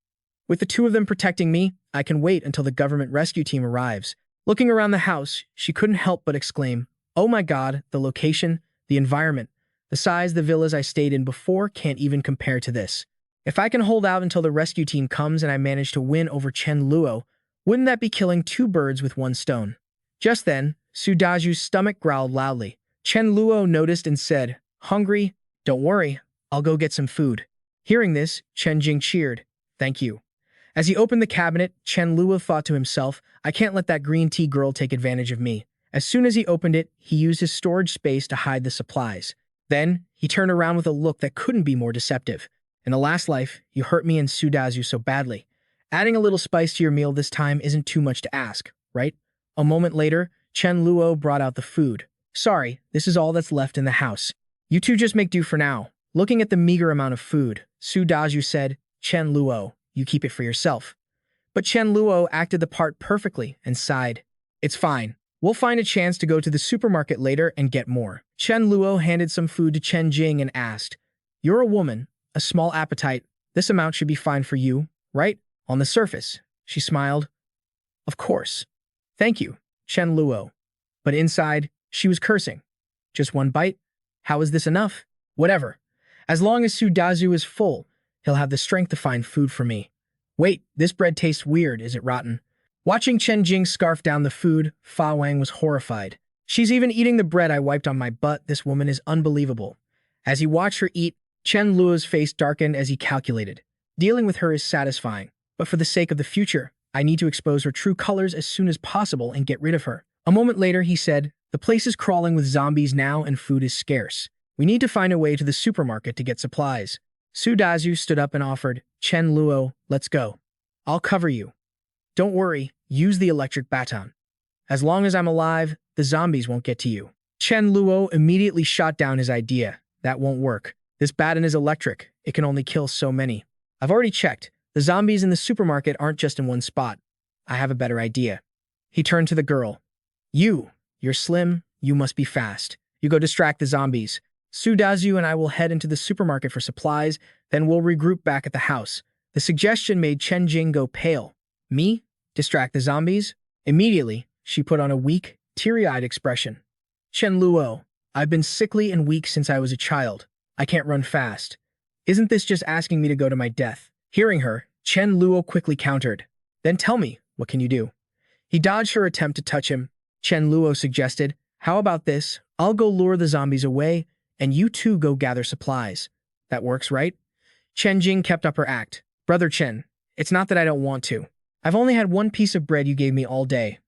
With the two of them protecting me, I can wait until the government rescue team arrives. Looking around the house, she couldn't help but exclaim, oh my god, the location, the environment, the size the villas I stayed in before can't even compare to this. If I can hold out until the rescue team comes and I manage to win over Chen Luo, wouldn't that be killing two birds with one stone? Just then, Su Dazu's stomach growled loudly. Chen Luo noticed and said, hungry? Don't worry, I'll go get some food. Hearing this, Chen Jing cheered. Thank you. As he opened the cabinet, Chen Luo thought to himself, I can't let that green tea girl take advantage of me. As soon as he opened it, he used his storage space to hide the supplies. Then, he turned around with a look that couldn't be more deceptive. In the last life, you hurt me and Su Dazu so badly. Adding a little spice to your meal this time isn't too much to ask, right? A moment later, Chen Luo brought out the food. Sorry, this is all that's left in the house. You two just make do for now. Looking at the meager amount of food, Su Dazu said, Chen Luo, you keep it for yourself. But Chen Luo acted the part perfectly and sighed. It's fine. We'll find a chance to go to the supermarket later and get more. Chen Luo handed some food to Chen Jing and asked, you're a woman, a small appetite. This amount should be fine for you, right? On the surface, she smiled. Of course. Thank you, Chen Luo. But inside, she was cursing. Just one bite? How is this enough? Whatever. As long as Su Dazu is full, he'll have the strength to find food for me. Wait, this bread tastes weird, is it rotten? Watching Chen Jing scarf down the food, Fa Wang was horrified. She's even eating the bread I wiped on my butt. This woman is unbelievable. As he watched her eat, Chen Luo's face darkened as he calculated. Dealing with her is satisfying, but for the sake of the future, I need to expose her true colors as soon as possible and get rid of her. A moment later, he said, the place is crawling with zombies now and food is scarce. We need to find a way to the supermarket to get supplies. Sudazu stood up and offered, Chen Luo, let's go. I'll cover you. Don't worry, use the electric baton. As long as I'm alive, the zombies won't get to you. Chen Luo immediately shot down his idea. That won't work. This baton is electric. It can only kill so many. I've already checked. The zombies in the supermarket aren't just in one spot. I have a better idea. He turned to the girl. You're slim. You must be fast. You go distract the zombies. Sudazu and I will head into the supermarket for supplies, then we'll regroup back at the house. The suggestion made Chen Jing go pale. Me? Distract the zombies? Immediately, she put on a weak, teary-eyed expression. Chen Luo, I've been sickly and weak since I was a child. I can't run fast. Isn't this just asking me to go to my death? Hearing her, Chen Luo quickly countered. Then tell me, what can you do? He dodged her attempt to touch him. Chen Luo suggested, how about this? I'll go lure the zombies away, and you two go gather supplies. That works, right? Chen Jing kept up her act. Brother Chen, it's not that I don't want to. I've only had one piece of bread you gave me all day.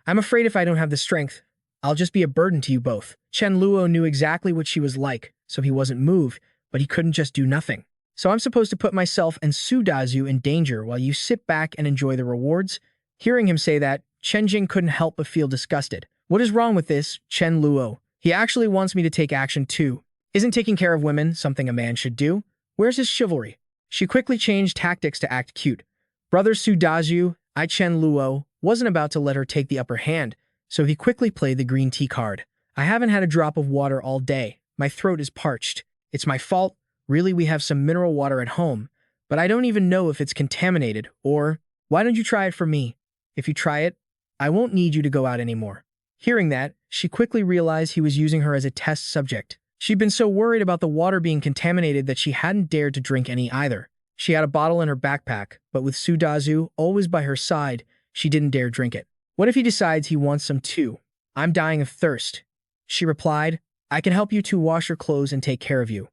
I'm afraid if I don't have the strength, I'll just be a burden to you both. Chen Luo knew exactly what she was like, so he wasn't moved, but he couldn't just do nothing. So I'm supposed to put myself and Sudazu in danger while you sit back and enjoy the rewards? Hearing him say that, Chen Jing couldn't help but feel disgusted. What is wrong with this, Chen Luo? He actually wants me to take action too. Isn't taking care of women something a man should do? Where's his chivalry? She quickly changed tactics to act cute. Brother Sudazu, Chen Luo, wasn't about to let her take the upper hand, so he quickly played the green tea card. I haven't had a drop of water all day. My throat is parched. It's my fault. Really, we have some mineral water at home, but I don't even know if it's contaminated, or why don't you try it for me? If you try it, I won't need you to go out anymore. Hearing that, she quickly realized he was using her as a test subject. She'd been so worried about the water being contaminated that she hadn't dared to drink any either. She had a bottle in her backpack, but with Sudazu always by her side, she didn't dare drink it. What if he decides he wants some too? I'm dying of thirst. She replied, I can help you two wash your clothes and take care of you.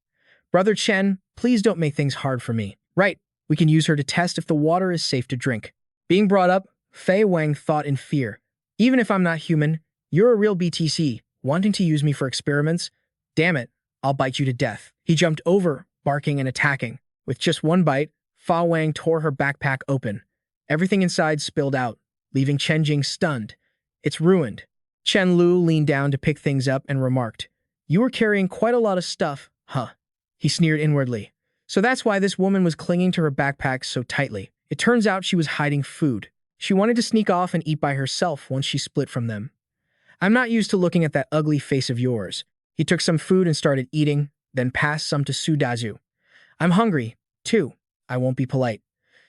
Brother Chen, please don't make things hard for me. Right, we can use her to test if the water is safe to drink. Being brought up, Fei Wang thought in fear. Even if I'm not human, you're a real BTC, wanting to use me for experiments? Damn it, I'll bite you to death. He jumped over, barking and attacking. With just one bite, Fa Wang tore her backpack open. Everything inside spilled out, leaving Chen Jing stunned. It's ruined. Chen Lu leaned down to pick things up and remarked, You were carrying quite a lot of stuff, huh? He sneered inwardly. So that's why this woman was clinging to her backpack so tightly. It turns out she was hiding food. She wanted to sneak off and eat by herself once she split from them. I'm not used to looking at that ugly face of yours. He took some food and started eating, then passed some to Sudazu. I'm hungry, too. I won't be polite.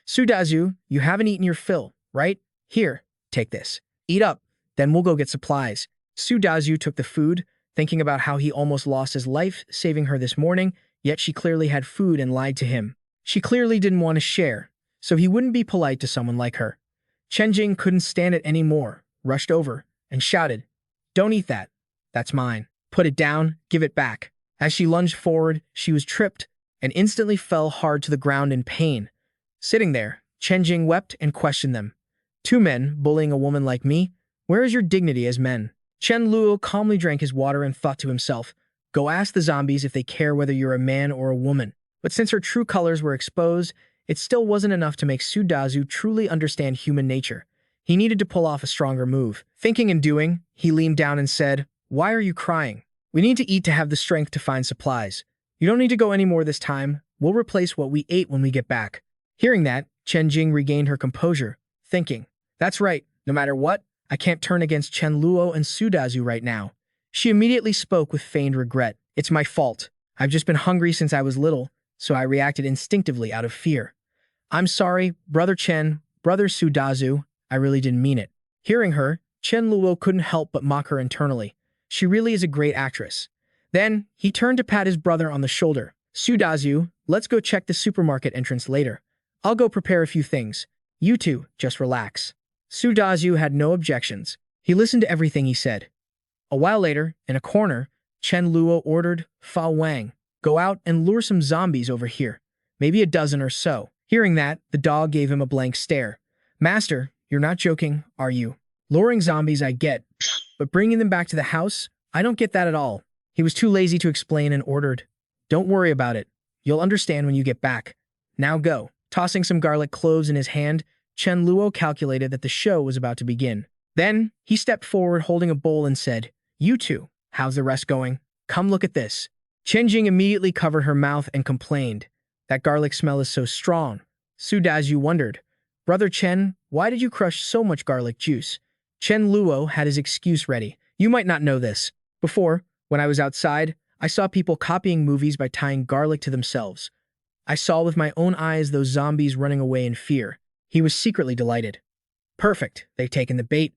Sudazu, you haven't eaten your fill, right? Here, take this. Eat up, then we'll go get supplies. Sudazu took the food, thinking about how he almost lost his life saving her this morning, yet she clearly had food and lied to him. She clearly didn't want to share, so he wouldn't be polite to someone like her. Chen Jing couldn't stand it anymore, rushed over, and shouted, Don't eat that. That's mine. Put it down, give it back. As she lunged forward, she was tripped and instantly fell hard to the ground in pain. Sitting there, Chen Jing wept and questioned them. Two men bullying a woman like me? Where is your dignity as men? Chen Luo calmly drank his water and thought to himself, Go ask the zombies if they care whether you're a man or a woman. But since her true colors were exposed, it still wasn't enough to make Sudazu truly understand human nature. He needed to pull off a stronger move. Thinking and doing, he leaned down and said, Why are you crying? We need to eat to have the strength to find supplies. You don't need to go any more this time. We'll replace what we ate when we get back. Hearing that, Chen Jing regained her composure, thinking, That's right, no matter what, I can't turn against Chen Luo and Sudazu right now. She immediately spoke with feigned regret. It's my fault. I've just been hungry since I was little, so I reacted instinctively out of fear. I'm sorry, Brother Chen, Brother Sudazu, I really didn't mean it. Hearing her, Chen Luo couldn't help but mock her internally. She really is a great actress. Then, he turned to pat his brother on the shoulder. Sudazu, let's go check the supermarket entrance later. I'll go prepare a few things. You two, just relax. Sudazu had no objections. He listened to everything he said. A while later, in a corner, Chen Luo ordered, Fa Wang, go out and lure some zombies over here. Maybe a dozen or so. Hearing that, the dog gave him a blank stare. Master, you're not joking, are you? Luring zombies I get, but bringing them back to the house? I don't get that at all. He was too lazy to explain and ordered, "Don't worry about it. You'll understand when you get back. Now go." Tossing some garlic cloves in his hand, Chen Luo calculated that the show was about to begin. Then, he stepped forward holding a bowl and said, "You two, how's the rest going? Come look at this." Chen Jing immediately covered her mouth and complained, "That garlic smell is so strong." Su Dazhu wondered, "Brother Chen, why did you crush so much garlic juice?" Chen Luo had his excuse ready. "You might not know this. Before, when I was outside, I saw people copying movies by tying garlic to themselves. I saw with my own eyes those zombies running away in fear." He was secretly delighted. Perfect, they've taken the bait.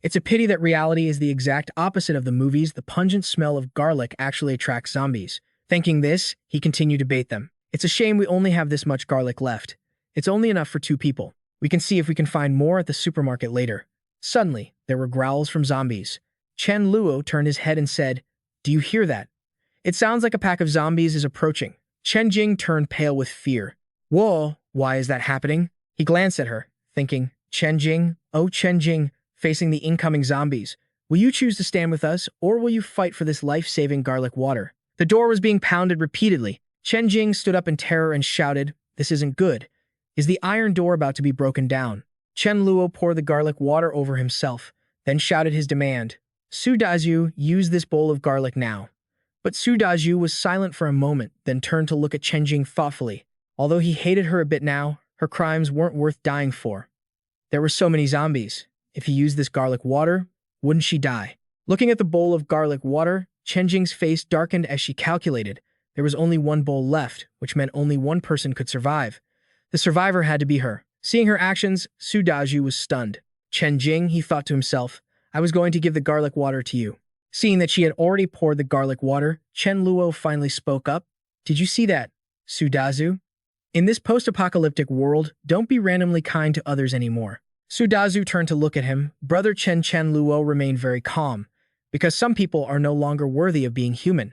It's a pity that reality is the exact opposite of the movies. The pungent smell of garlic actually attracts zombies. Thinking this, he continued to bait them. "It's a shame we only have this much garlic left. It's only enough for 2 people. We can see if we can find more at the supermarket later." Suddenly, there were growls from zombies. Chen Luo turned his head and said, "Do you hear that? It sounds like a pack of zombies is approaching." Chen Jing turned pale with fear. "Whoa, why is that happening?" He glanced at her, thinking, "Chen Jing, oh Chen Jing, facing the incoming zombies. Will you choose to stand with us, or will you fight for this life-saving garlic water?" The door was being pounded repeatedly. Chen Jing stood up in terror and shouted, "This isn't good. Is the iron door about to be broken down?" Chen Luo poured the garlic water over himself, then shouted his demand. "Su Dazhu, use this bowl of garlic now." But Su Dazhu was silent for a moment, then turned to look at Chen Jing thoughtfully. Although he hated her a bit now, her crimes weren't worth dying for. There were so many zombies. If he used this garlic water, wouldn't she die? Looking at the bowl of garlic water, Chen Jing's face darkened as she calculated. There was only 1 bowl left, which meant only 1 person could survive. The survivor had to be her. Seeing her actions, Su Dazhu was stunned. "Chen Jing," he thought to himself, "I was going to give the garlic water to you." Seeing that she had already poured the garlic water, Chen Luo finally spoke up. "Did you see that, Su Dazhu? In this post-apocalyptic world, don't be randomly kind to others anymore." Su Dazhu turned to look at him. Brother Chen Luo remained very calm, because some people are no longer worthy of being human.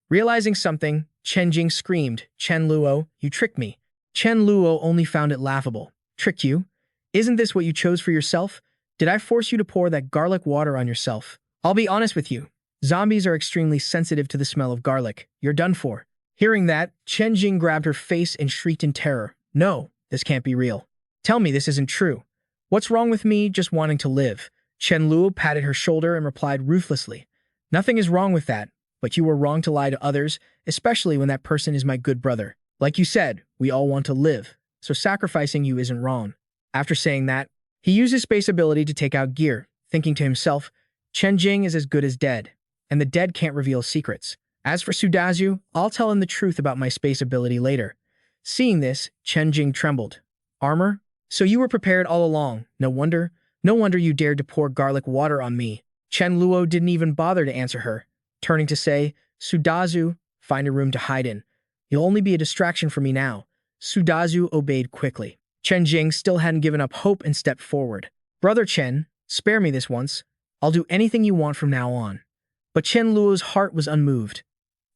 Realizing something, Chen Jing screamed, "Chen Luo, you tricked me." Chen Luo only found it laughable. "Tricked you? Isn't this what you chose for yourself? Did I force you to pour that garlic water on yourself? I'll be honest with you. Zombies are extremely sensitive to the smell of garlic. You're done for." Hearing that, Chen Jing grabbed her face and shrieked in terror. "No, this can't be real. Tell me this isn't true. What's wrong with me just wanting to live?" Chen Luo patted her shoulder and replied ruthlessly, "Nothing is wrong with that, but you were wrong to lie to others, especially when that person is my good brother. Like you said, we all want to live, so sacrificing you isn't wrong." After saying that, he used his space ability to take out gear, thinking to himself, Chen Jing is as good as dead, and the dead can't reveal secrets. As for Su Dazhu, I'll tell him the truth about my space ability later. Seeing this, Chen Jing trembled. "Armor? So you were prepared all along. No wonder you dared to pour garlic water on me." Chen Luo didn't even bother to answer her, turning to say, "Su Dazhu, find a room to hide in. You'll only be a distraction for me now." Su Dazhu obeyed quickly. Chen Jing still hadn't given up hope and stepped forward. "Brother Chen, spare me this once. I'll do anything you want from now on." But Chen Luo's heart was unmoved.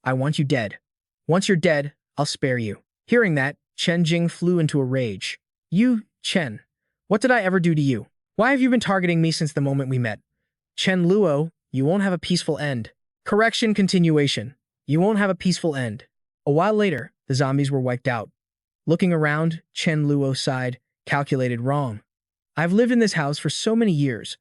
"I want you dead. Once you're dead, I'll spare you." Hearing that, Chen Jing flew into a rage. "You, Chen, what did I ever do to you? Why have you been targeting me since the moment we met? Chen Luo, you won't have a peaceful end." Correction continuation. You won't have a peaceful end. A while later, the zombies were wiped out. Looking around, Chen Luo sighed, calculated wrong. "I've lived in this house for so many years.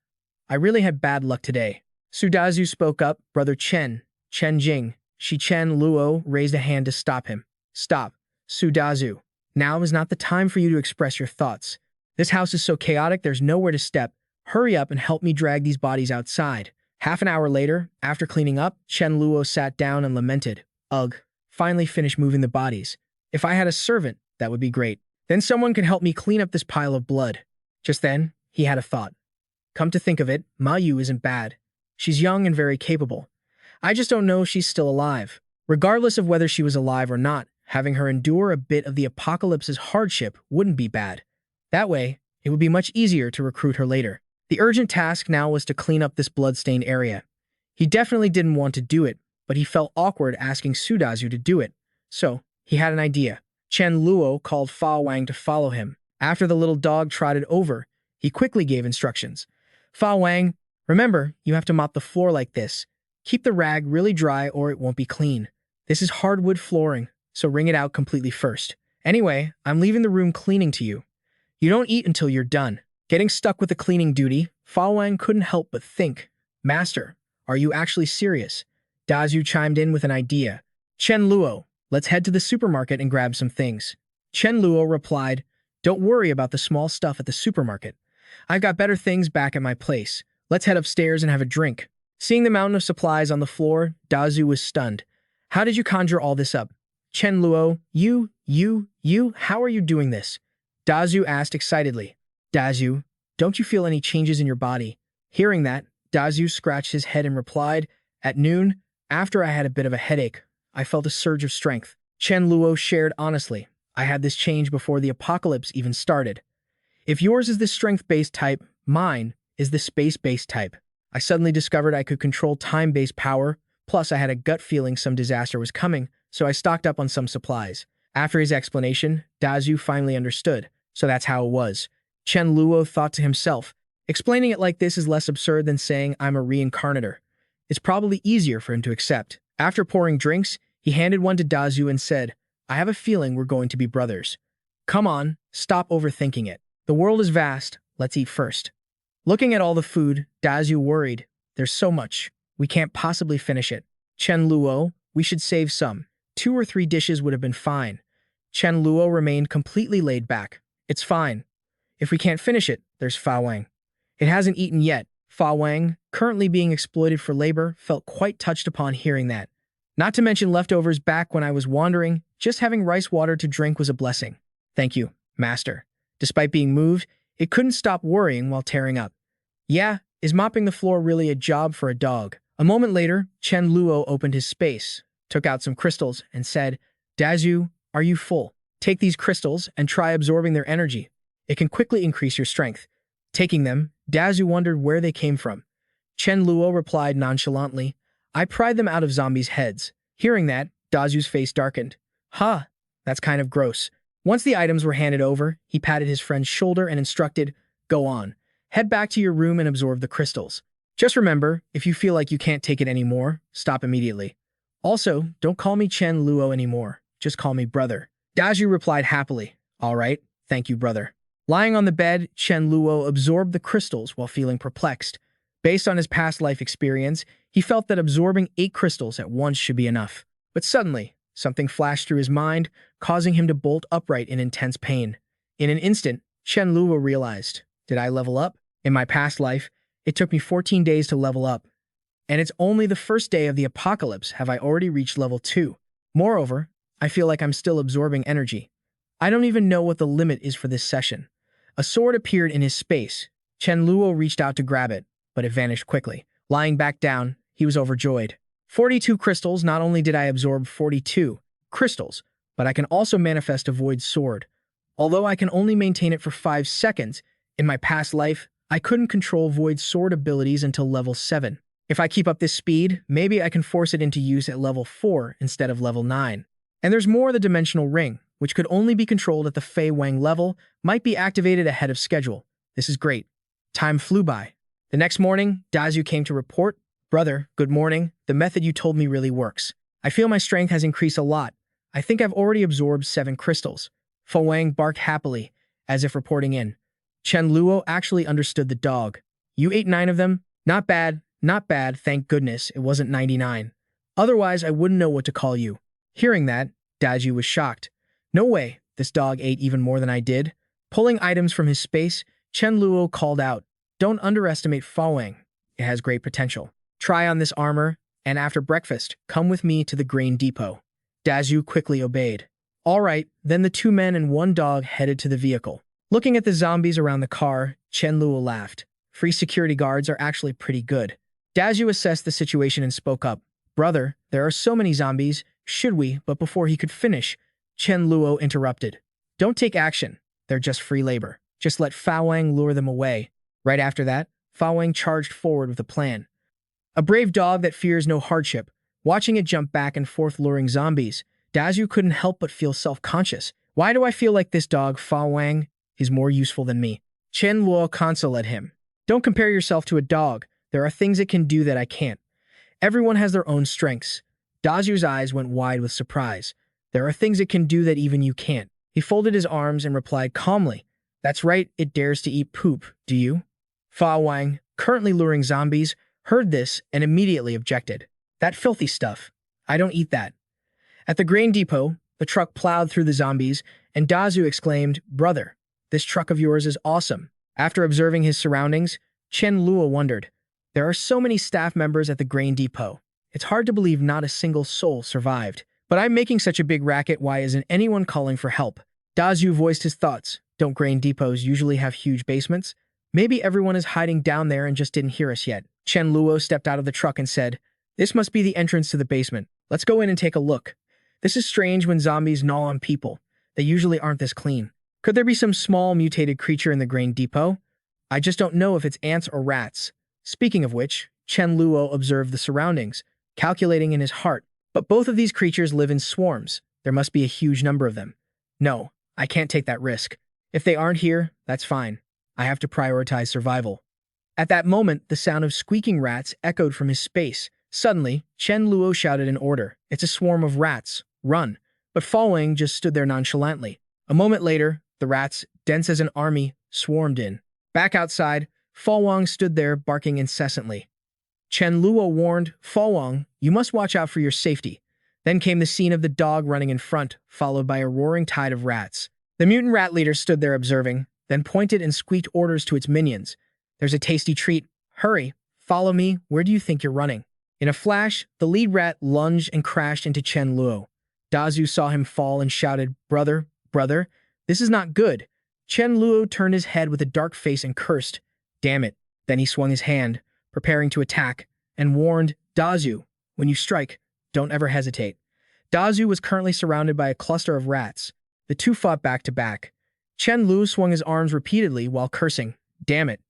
I really had bad luck today." Su Dazhu spoke up, "Brother Chen Jing." Chen Luo raised a hand to stop him. "Stop, Su Dazhu. Now is not the time for you to express your thoughts. This house is so chaotic there's nowhere to step. Hurry up and help me drag these bodies outside." Half an hour later, after cleaning up, Chen Luo sat down and lamented. "Ugh, finally finished moving the bodies. If I had a servant, that would be great. Then someone could help me clean up this pile of blood." Just then, he had a thought. Come to think of it, Ma Yu isn't bad. She's young and very capable. I just don't know if she's still alive. Regardless of whether she was alive or not, having her endure a bit of the apocalypse's hardship wouldn't be bad. That way, it would be much easier to recruit her later. The urgent task now was to clean up this blood-stained area. He definitely didn't want to do it, but he felt awkward asking Su Dazhu to do it. So, he had an idea. Chen Luo called Fa Wang to follow him. After the little dog trotted over, He quickly gave instructions. Fa Wang, remember, you have to mop the floor like this. Keep the rag really dry or it won't be clean. This is hardwood flooring, so wring it out completely first. Anyway, I'm leaving the room cleaning to you. You don't eat until you're done. Getting stuck with the cleaning duty, Fa Wang couldn't help but think, Master, are you actually serious? Dazu chimed in with an idea. Chen Luo, let's head to the supermarket and grab some things. Chen Luo replied, don't worry about the small stuff at the supermarket. I've got better things back at my place. Let's head upstairs and have a drink. Seeing the mountain of supplies on the floor, Dazu was stunned. How did you conjure all this up? Chen Luo, you, how are you doing this? Dazu asked excitedly. Dazu, don't you feel any changes in your body? Hearing that, Dazu scratched his head and replied, at noon, after I had a bit of a headache, I felt a surge of strength. Chen Luo shared honestly, I had this change before the apocalypse even started. If yours is the strength-based type, mine is the space-based type. I suddenly discovered I could control time-based power, plus I had a gut feeling some disaster was coming, so I stocked up on some supplies. After his explanation, Dazu finally understood, so that's how it was. Chen Luo thought to himself, explaining it like this is less absurd than saying I'm a reincarnator. It's probably easier for him to accept. After pouring drinks, he handed one to Dazu and said, I have a feeling we're going to be brothers. Come on, stop overthinking it. The world is vast, let's eat first. Looking at all the food, Dazu worried, there's so much, we can't possibly finish it. Chen Luo, we should save some. 2 or 3 dishes would have been fine. Chen Luo remained completely laid back. It's fine. If we can't finish it, there's Fa Wang. It hasn't eaten yet. Fa Wang, currently being exploited for labor, felt quite touched upon hearing that. Not to mention leftovers back when I was wandering, just having rice water to drink was a blessing. Thank you, Master. Despite being moved, it couldn't stop worrying while tearing up. Yeah, is mopping the floor really a job for a dog? A moment later, Chen Luo opened his space, took out some crystals, and said, Dazu, are you full? Take these crystals and try absorbing their energy. It can quickly increase your strength. Taking them, Dazu wondered where they came from. Chen Luo replied nonchalantly, I pried them out of zombies' heads. Hearing that, Dazu's face darkened. Huh, that's kind of gross. Once the items were handed over, he patted his friend's shoulder and instructed, go on. Head back to your room and absorb the crystals. Just remember, if you feel like you can't take it anymore, stop immediately. Also, don't call me Chen Luo anymore. Just call me brother. Dazu replied happily, all right, thank you, brother. Lying on the bed, Chen Luo absorbed the crystals while feeling perplexed. Based on his past life experience, he felt that absorbing 8 crystals at once should be enough. But suddenly, something flashed through his mind, causing him to bolt upright in intense pain. In an instant, Chen Luo realized, did I level up? In my past life, it took me 14 days to level up. And it's only the first day of the apocalypse have I already reached level 2. Moreover, I feel like I'm still absorbing energy. I don't even know what the limit is for this session. A sword appeared in his space. Chen Luo reached out to grab it, but it vanished quickly. Lying back down, he was overjoyed. 42 crystals. Not only did I absorb 42 crystals, but I can also manifest a void sword. Although I can only maintain it for 5 seconds, in my past life, I couldn't control void sword abilities until level 7. If I keep up this speed, maybe I can force it into use at level 4 instead of level 9. And there's more. The dimensional ring, which could only be controlled at the Fei Wang level, might be activated ahead of schedule. This is great. Time flew by. The next morning, Dazu came to report, Brother, good morning. The method you told me really works. I feel my strength has increased a lot. I think I've already absorbed 7 crystals. Fa Wang barked happily, as if reporting in. Chen Luo actually understood the dog. You ate 9 of them? Not bad, thank goodness it wasn't 99. Otherwise, I wouldn't know what to call you. Hearing that, Dazu was shocked. No way, this dog ate even more than I did. Pulling items from his space, Chen Luo called out, don't underestimate Fa Wang. It has great potential. Try on this armor, and after breakfast, come with me to the grain depot. Dazu quickly obeyed. All right, then the 2 men and 1 dog headed to the vehicle. Looking at the zombies around the car, Chen Luo laughed. Free security guards are actually pretty good. Dazu assessed the situation and spoke up. Brother, there are so many zombies, should we? But before he could finish, Chen Luo interrupted. Don't take action. They're just free labor. Just let Fa Wang lure them away. Right after that, Fa Wang charged forward with a plan. A brave dog that fears no hardship. Watching it jump back and forth luring zombies, Dazu couldn't help but feel self-conscious. Why do I feel like this dog, Fa Wang, is more useful than me? Chen Luo consoled him. Don't compare yourself to a dog. There are things it can do that I can't. Everyone has their own strengths. Dazu's eyes went wide with surprise. There are things it can do that even you can't. He folded his arms and replied calmly, That's right, it dares to eat poop, do you? Fa Wang, currently luring zombies, heard this and immediately objected. That filthy stuff. I don't eat that. At the grain depot, the truck plowed through the zombies, and Dazu exclaimed, Brother, this truck of yours is awesome. After observing his surroundings, Chen Luo wondered, There are so many staff members at the grain depot. It's hard to believe not a single soul survived. But I'm making such a big racket, why isn't anyone calling for help? Dazu voiced his thoughts. Don't grain depots usually have huge basements? Maybe everyone is hiding down there and just didn't hear us yet. Chen Luo stepped out of the truck and said, This must be the entrance to the basement. Let's go in and take a look. This is strange when zombies gnaw on people. They usually aren't this clean. Could there be some small mutated creature in the grain depot? I just don't know if it's ants or rats. Speaking of which, Chen Luo observed the surroundings, calculating in his heart. But both of these creatures live in swarms. There must be a huge number of them. No, I can't take that risk. If they aren't here, that's fine. I have to prioritize survival. At that moment, the sound of squeaking rats echoed from his space. Suddenly, Chen Luo shouted an order. It's a swarm of rats. Run. But Fa Wang just stood there nonchalantly. A moment later, the rats, dense as an army, swarmed in. Back outside, Fa Wang stood there barking incessantly. Chen Luo warned, Fa Wang, you must watch out for your safety. Then came the scene of the dog running in front, followed by a roaring tide of rats. The mutant rat leader stood there observing, then pointed and squeaked orders to its minions. There's a tasty treat. Hurry, follow me. Where do you think you're running? In a flash, the lead rat lunged and crashed into Chen Luo. Dazu saw him fall and shouted, Brother, this is not good. Chen Luo turned his head with a dark face and cursed, Damn it. Then he swung his hand, preparing to attack, and warned, Dazu, when you strike, don't ever hesitate. Dazu was currently surrounded by a cluster of rats. The two fought back to back. Chen Luo swung his arms repeatedly while cursing, Damn it.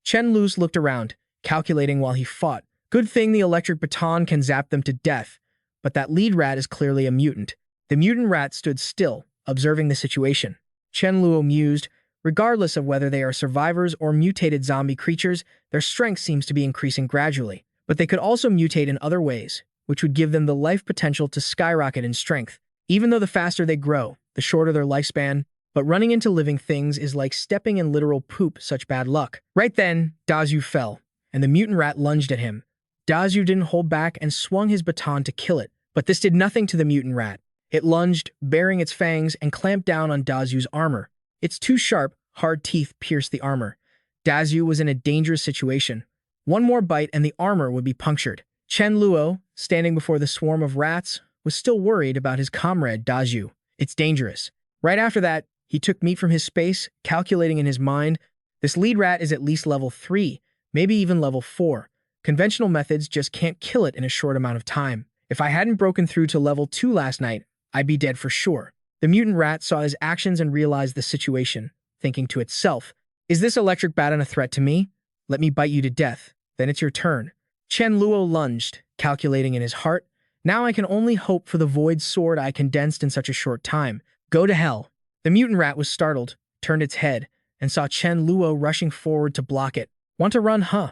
Chen Luo looked around, calculating while he fought. Good thing the electric baton can zap them to death. But that lead rat is clearly a mutant. The mutant rat stood still, observing the situation. Chen Luo mused, regardless of whether they are survivors or mutated zombie creatures, their strength seems to be increasing gradually. But they could also mutate in other ways, which would give them the life potential to skyrocket in strength. Even though the faster they grow, the shorter their lifespan, but running into living things is like stepping in literal poop, such bad luck. Right then, Dazu fell, and the mutant rat lunged at him. Dazu didn't hold back and swung his baton to kill it, but this did nothing to the mutant rat. It lunged, baring its fangs, and clamped down on Dazu's armor. Its two sharp, hard teeth pierced the armor. Dazu was in a dangerous situation. One more bite and the armor would be punctured. Chen Luo, standing before the swarm of rats, was still worried about his comrade Dazu. It's dangerous. Right after that, he took meat from his space, calculating in his mind, this lead rat is at least level 3, maybe even level 4. Conventional methods just can't kill it in a short amount of time. If I hadn't broken through to level 2 last night, I'd be dead for sure. The mutant rat saw his actions and realized the situation, thinking to itself, Is this electric baton a threat to me? Let me bite you to death. Then it's your turn. Chen Luo lunged, calculating in his heart, Now I can only hope for the void sword I condensed in such a short time. Go to hell. The mutant rat was startled, turned its head, and saw Chen Luo rushing forward to block it. Want to run, huh?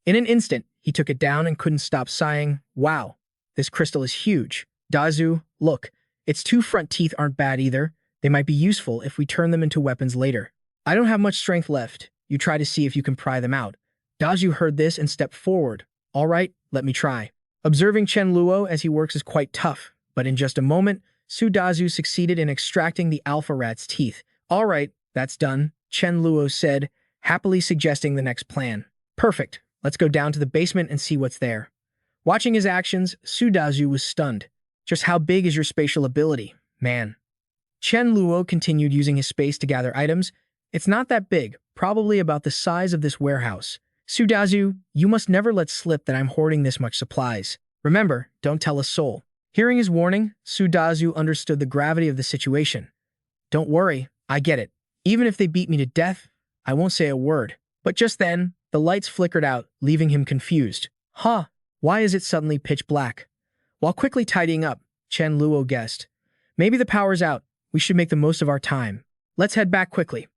In an instant, he took it down and couldn't stop sighing, Wow, this crystal is huge. Dazu, look, its two front teeth aren't bad either. They might be useful if we turn them into weapons later. I don't have much strength left. You try to see if you can pry them out. Dazu heard this and stepped forward. All right, let me try. Observing Chen Luo as he works is quite tough, but in just a moment, Su Dazu succeeded in extracting the alpha rat's teeth. All right, that's done, Chen Luo said, happily suggesting the next plan. Perfect. Let's go down to the basement and see what's there. Watching his actions, Su Dazu was stunned. Just how big is your spatial ability, man? Chen Luo continued using his space to gather items. It's not that big, probably about the size of this warehouse. Su Dazu, you must never let slip that I'm hoarding this much supplies. Remember, don't tell a soul. Hearing his warning, Su Dazu understood the gravity of the situation. Don't worry, I get it. Even if they beat me to death, I won't say a word. But just then, the lights flickered out, leaving him confused. Huh, why is it suddenly pitch black? While quickly tidying up, Chen Luo guessed. Maybe the power's out. We should make the most of our time. Let's head back quickly.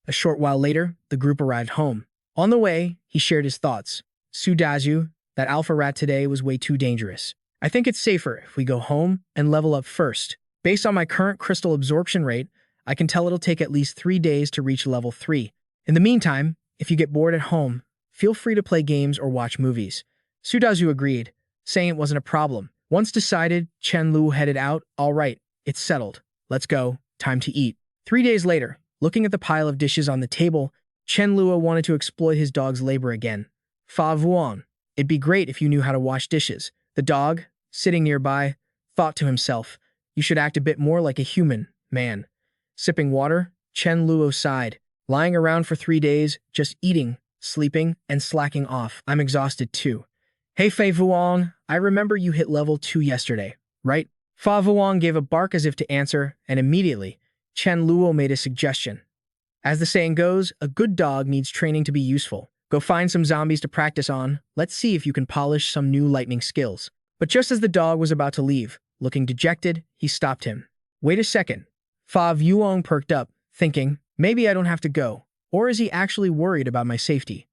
A short while later, the group arrived home. On the way, he shared his thoughts. Sudazu, that alpha rat today was way too dangerous. I think it's safer if we go home and level up first. Based on my current crystal absorption rate, I can tell it'll take at least 3 days to reach level 3. In the meantime, if you get bored at home, feel free to play games or watch movies. Sudazu agreed, saying it wasn't a problem. Once decided, Chen Luo headed out. All right, it's settled. Let's go. Time to eat. 3 days later, looking at the pile of dishes on the table, Chen Luo wanted to exploit his dog's labor again. Fa Vuong. It'd be great if you knew how to wash dishes. The dog, sitting nearby, thought to himself, you should act a bit more like a human, man. Sipping water, Chen Luo sighed. Lying around for 3 days, just eating, sleeping, and slacking off. I'm exhausted too. Hey Fei Vuong, I remember you hit level 2 yesterday, right? Fa Vuong gave a bark as if to answer, and immediately, Chen Luo made a suggestion. As the saying goes, a good dog needs training to be useful. Go find some zombies to practice on. Let's see if you can polish some new lightning skills. But just as the dog was about to leave, looking dejected, he stopped him. Wait a second. Fa Vuong perked up, thinking, maybe I don't have to go. Or is he actually worried about my safety?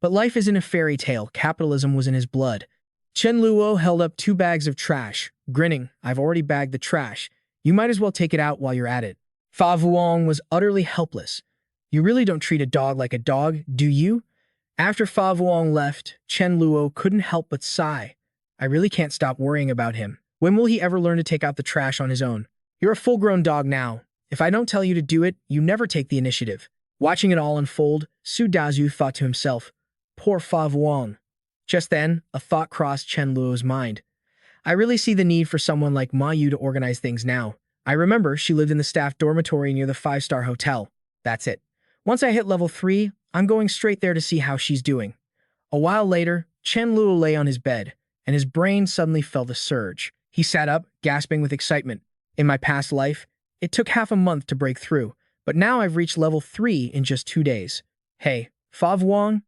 But life isn't a fairy tale. Capitalism was in his blood. Chen Luo held up 2 bags of trash, grinning. I've already bagged the trash. You might as well take it out while you're at it. Fa Vuong was utterly helpless. You really don't treat a dog like a dog, do you? After Fa Vuong left, Chen Luo couldn't help but sigh. I really can't stop worrying about him. When will he ever learn to take out the trash on his own? You're a full-grown dog now. If I don't tell you to do it, you never take the initiative. Watching it all unfold, Sudazu thought to himself, poor Fa Vuong. Just then, a thought crossed Chen Luo's mind. I really see the need for someone like Ma Yu to organize things now. I remember she lived in the staff dormitory near the 5-star hotel. That's it. Once I hit level 3, I'm going straight there to see how she's doing. A while later, Chen Luo lay on his bed, and his brain suddenly felt a surge. He sat up, gasping with excitement. In my past life, it took half a month to break through, but now I've reached level 3 in just 2 days. Hey, Fa Vuong,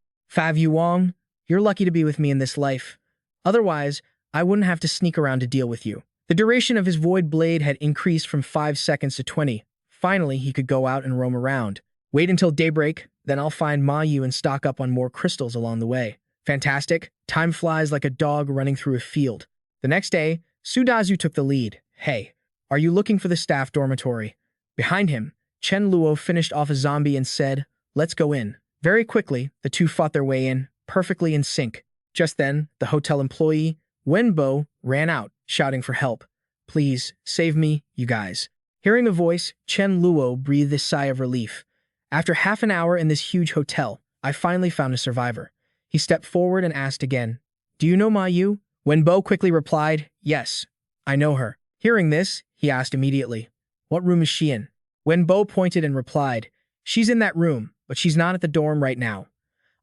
you're lucky to be with me in this life. Otherwise, I wouldn't have to sneak around to deal with you. The duration of his void blade had increased from 5 seconds to 20. Finally, he could go out and roam around. Wait until daybreak, then I'll find Ma Yu and stock up on more crystals along the way. Fantastic. Time flies like a dog running through a field. The next day, Sudazu took the lead. Hey, are you looking for the staff dormitory? Behind him, Chen Luo finished off a zombie and said, let's go in. Very quickly, the two fought their way in, perfectly in sync. Just then, the hotel employee, Wenbo, ran out, shouting for help. Please, save me, you guys. Hearing the voice, Chen Luo breathed a sigh of relief. After half an hour in this huge hotel, I finally found a survivor. He stepped forward and asked again, do you know Ma Yu? Wenbo quickly replied, yes, I know her. Hearing this, he asked immediately, what room is she in? Wenbo pointed and replied, she's in that room, but she's not at the dorm right now.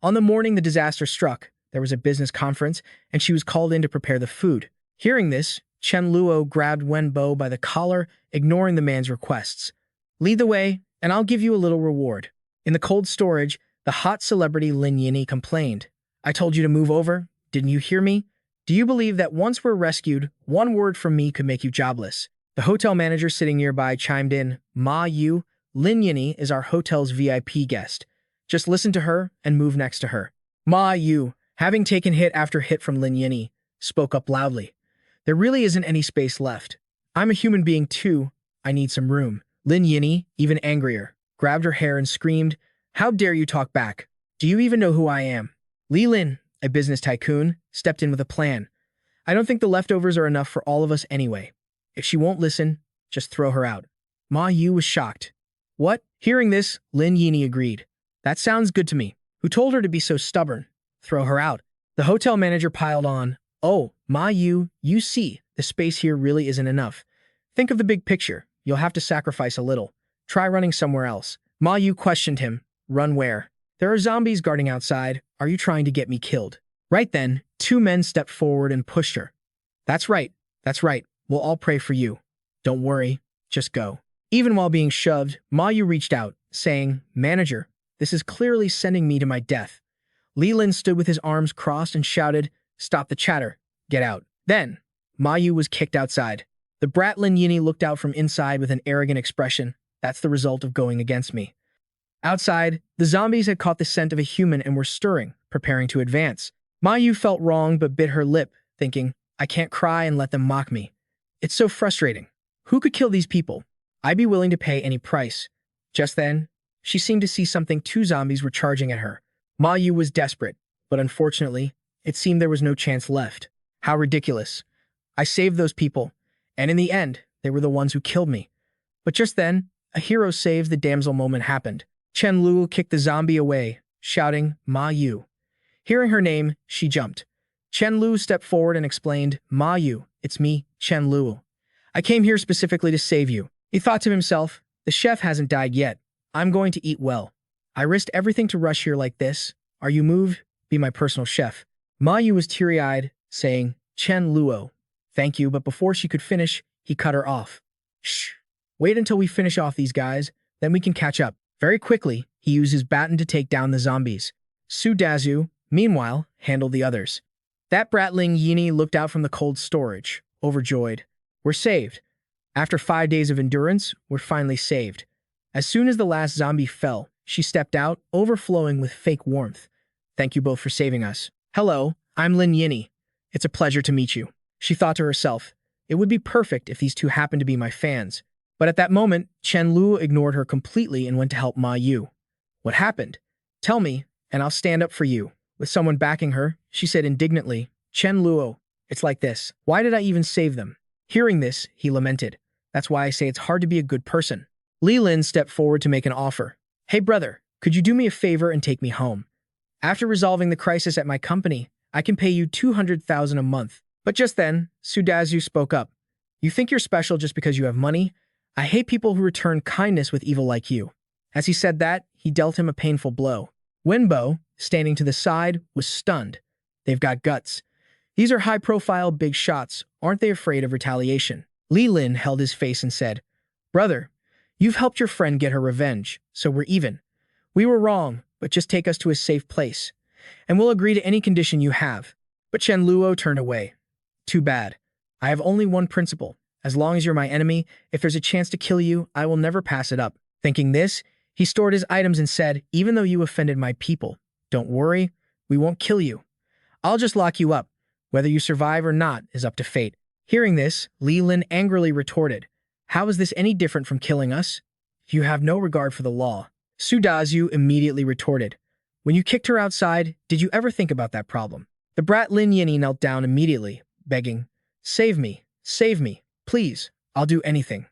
On the morning the disaster struck, there was a business conference, and she was called in to prepare the food. Hearing this, Chen Luo grabbed Wenbo by the collar, ignoring the man's requests. Lead the way, and I'll give you a little reward. In the cold storage, the hot celebrity Lin Yini complained. I told you to move over. Didn't you hear me? Do you believe that once we're rescued, one word from me could make you jobless? The hotel manager sitting nearby chimed in, Ma Yu, Lin Yini is our hotel's VIP guest. Just listen to her and move next to her. Ma Yu, having taken hit after hit from Lin Yini, spoke up loudly. There really isn't any space left. I'm a human being too. I need some room. Lin Yini, even angrier, grabbed her hair and screamed, how dare you talk back? Do you even know who I am? Li Lin, a business tycoon, stepped in with a plan. I don't think the leftovers are enough for all of us anyway. If she won't listen, just throw her out. Ma Yu was shocked. What? Hearing this, Lin Yini agreed. That sounds good to me. Who told her to be so stubborn? Throw her out. The hotel manager piled on. Oh, Ma Yu, you see, the space here really isn't enough. Think of the big picture. You'll have to sacrifice a little. Try running somewhere else. Ma Yu questioned him. Run where? There are zombies guarding outside. Are you trying to get me killed? Right then, 2 men stepped forward and pushed her. That's right. We'll all pray for you. Don't worry. Just go. Even while being shoved, Ma Yu reached out, saying, Manager, this is clearly sending me to my death. Li Lin stood with his arms crossed and shouted, Stop the chatter. Get out. Then, Ma Yu was kicked outside. The brat Lin Yini looked out from inside with an arrogant expression. That's the result of going against me. Outside, the zombies had caught the scent of a human and were stirring, preparing to advance. Ma Yu felt wrong but bit her lip, thinking, I can't cry and let them mock me. It's so frustrating. Who could kill these people? I'd be willing to pay any price. Just then, she seemed to see something. Two zombies were charging at her. Ma Yu was desperate, but unfortunately, it seemed there was no chance left. How ridiculous. I saved those people, and in the end, they were the ones who killed me. But just then, a hero saves the damsel moment happened. Chen Luo kicked the zombie away, shouting, Ma Yu. Hearing her name, she jumped. Chen Luo stepped forward and explained, Ma Yu, it's me, Chen Luo. I came here specifically to save you. He thought to himself, the chef hasn't died yet. I'm going to eat well. I risked everything to rush here like this. Are you moved? Be my personal chef. Ma Yu was teary-eyed, saying, Chen Luo, thank you, but before she could finish, he cut her off. Shh. Wait until we finish off these guys, then we can catch up. Very quickly, he used his baton to take down the zombies. Su Dazu, meanwhile, handled the others. That brat Ling Yini looked out from the cold storage, overjoyed. We're saved. After 5 days of endurance, we're finally saved. As soon as the last zombie fell, she stepped out, overflowing with fake warmth. Thank you both for saving us. Hello, I'm Lin Yini. It's a pleasure to meet you. She thought to herself, it would be perfect if these two happened to be my fans. But at that moment, Chen Luo ignored her completely and went to help Ma Yu. What happened? Tell me, and I'll stand up for you. With someone backing her, she said indignantly, Chen Luo, it's like this. Why did I even save them? Hearing this, he lamented. That's why I say it's hard to be a good person. Li Lin stepped forward to make an offer. Hey brother, could you do me a favor and take me home? After resolving the crisis at my company, I can pay you 200,000 a month. But just then, Su Dazu spoke up. You think you're special just because you have money? I hate people who return kindness with evil like you. As he said that, he dealt him a painful blow. Wenbo, standing to the side, was stunned. They've got guts. These are high-profile big shots. Aren't they afraid of retaliation? Li Lin held his face and said, Brother, you've helped your friend get her revenge, so we're even. We were wrong, but just take us to a safe place, and we'll agree to any condition you have. But Chen Luo turned away. Too bad. I have only one principle. As long as you're my enemy, if there's a chance to kill you, I will never pass it up. Thinking this, he stored his items and said, even though you offended my people, don't worry, we won't kill you. I'll just lock you up. Whether you survive or not is up to fate. Hearing this, Li Lin angrily retorted, how is this any different from killing us? You have no regard for the law. Su Dazu immediately retorted, when you kicked her outside, did you ever think about that problem? The brat Lin Yini knelt down immediately, begging, save me, please, I'll do anything.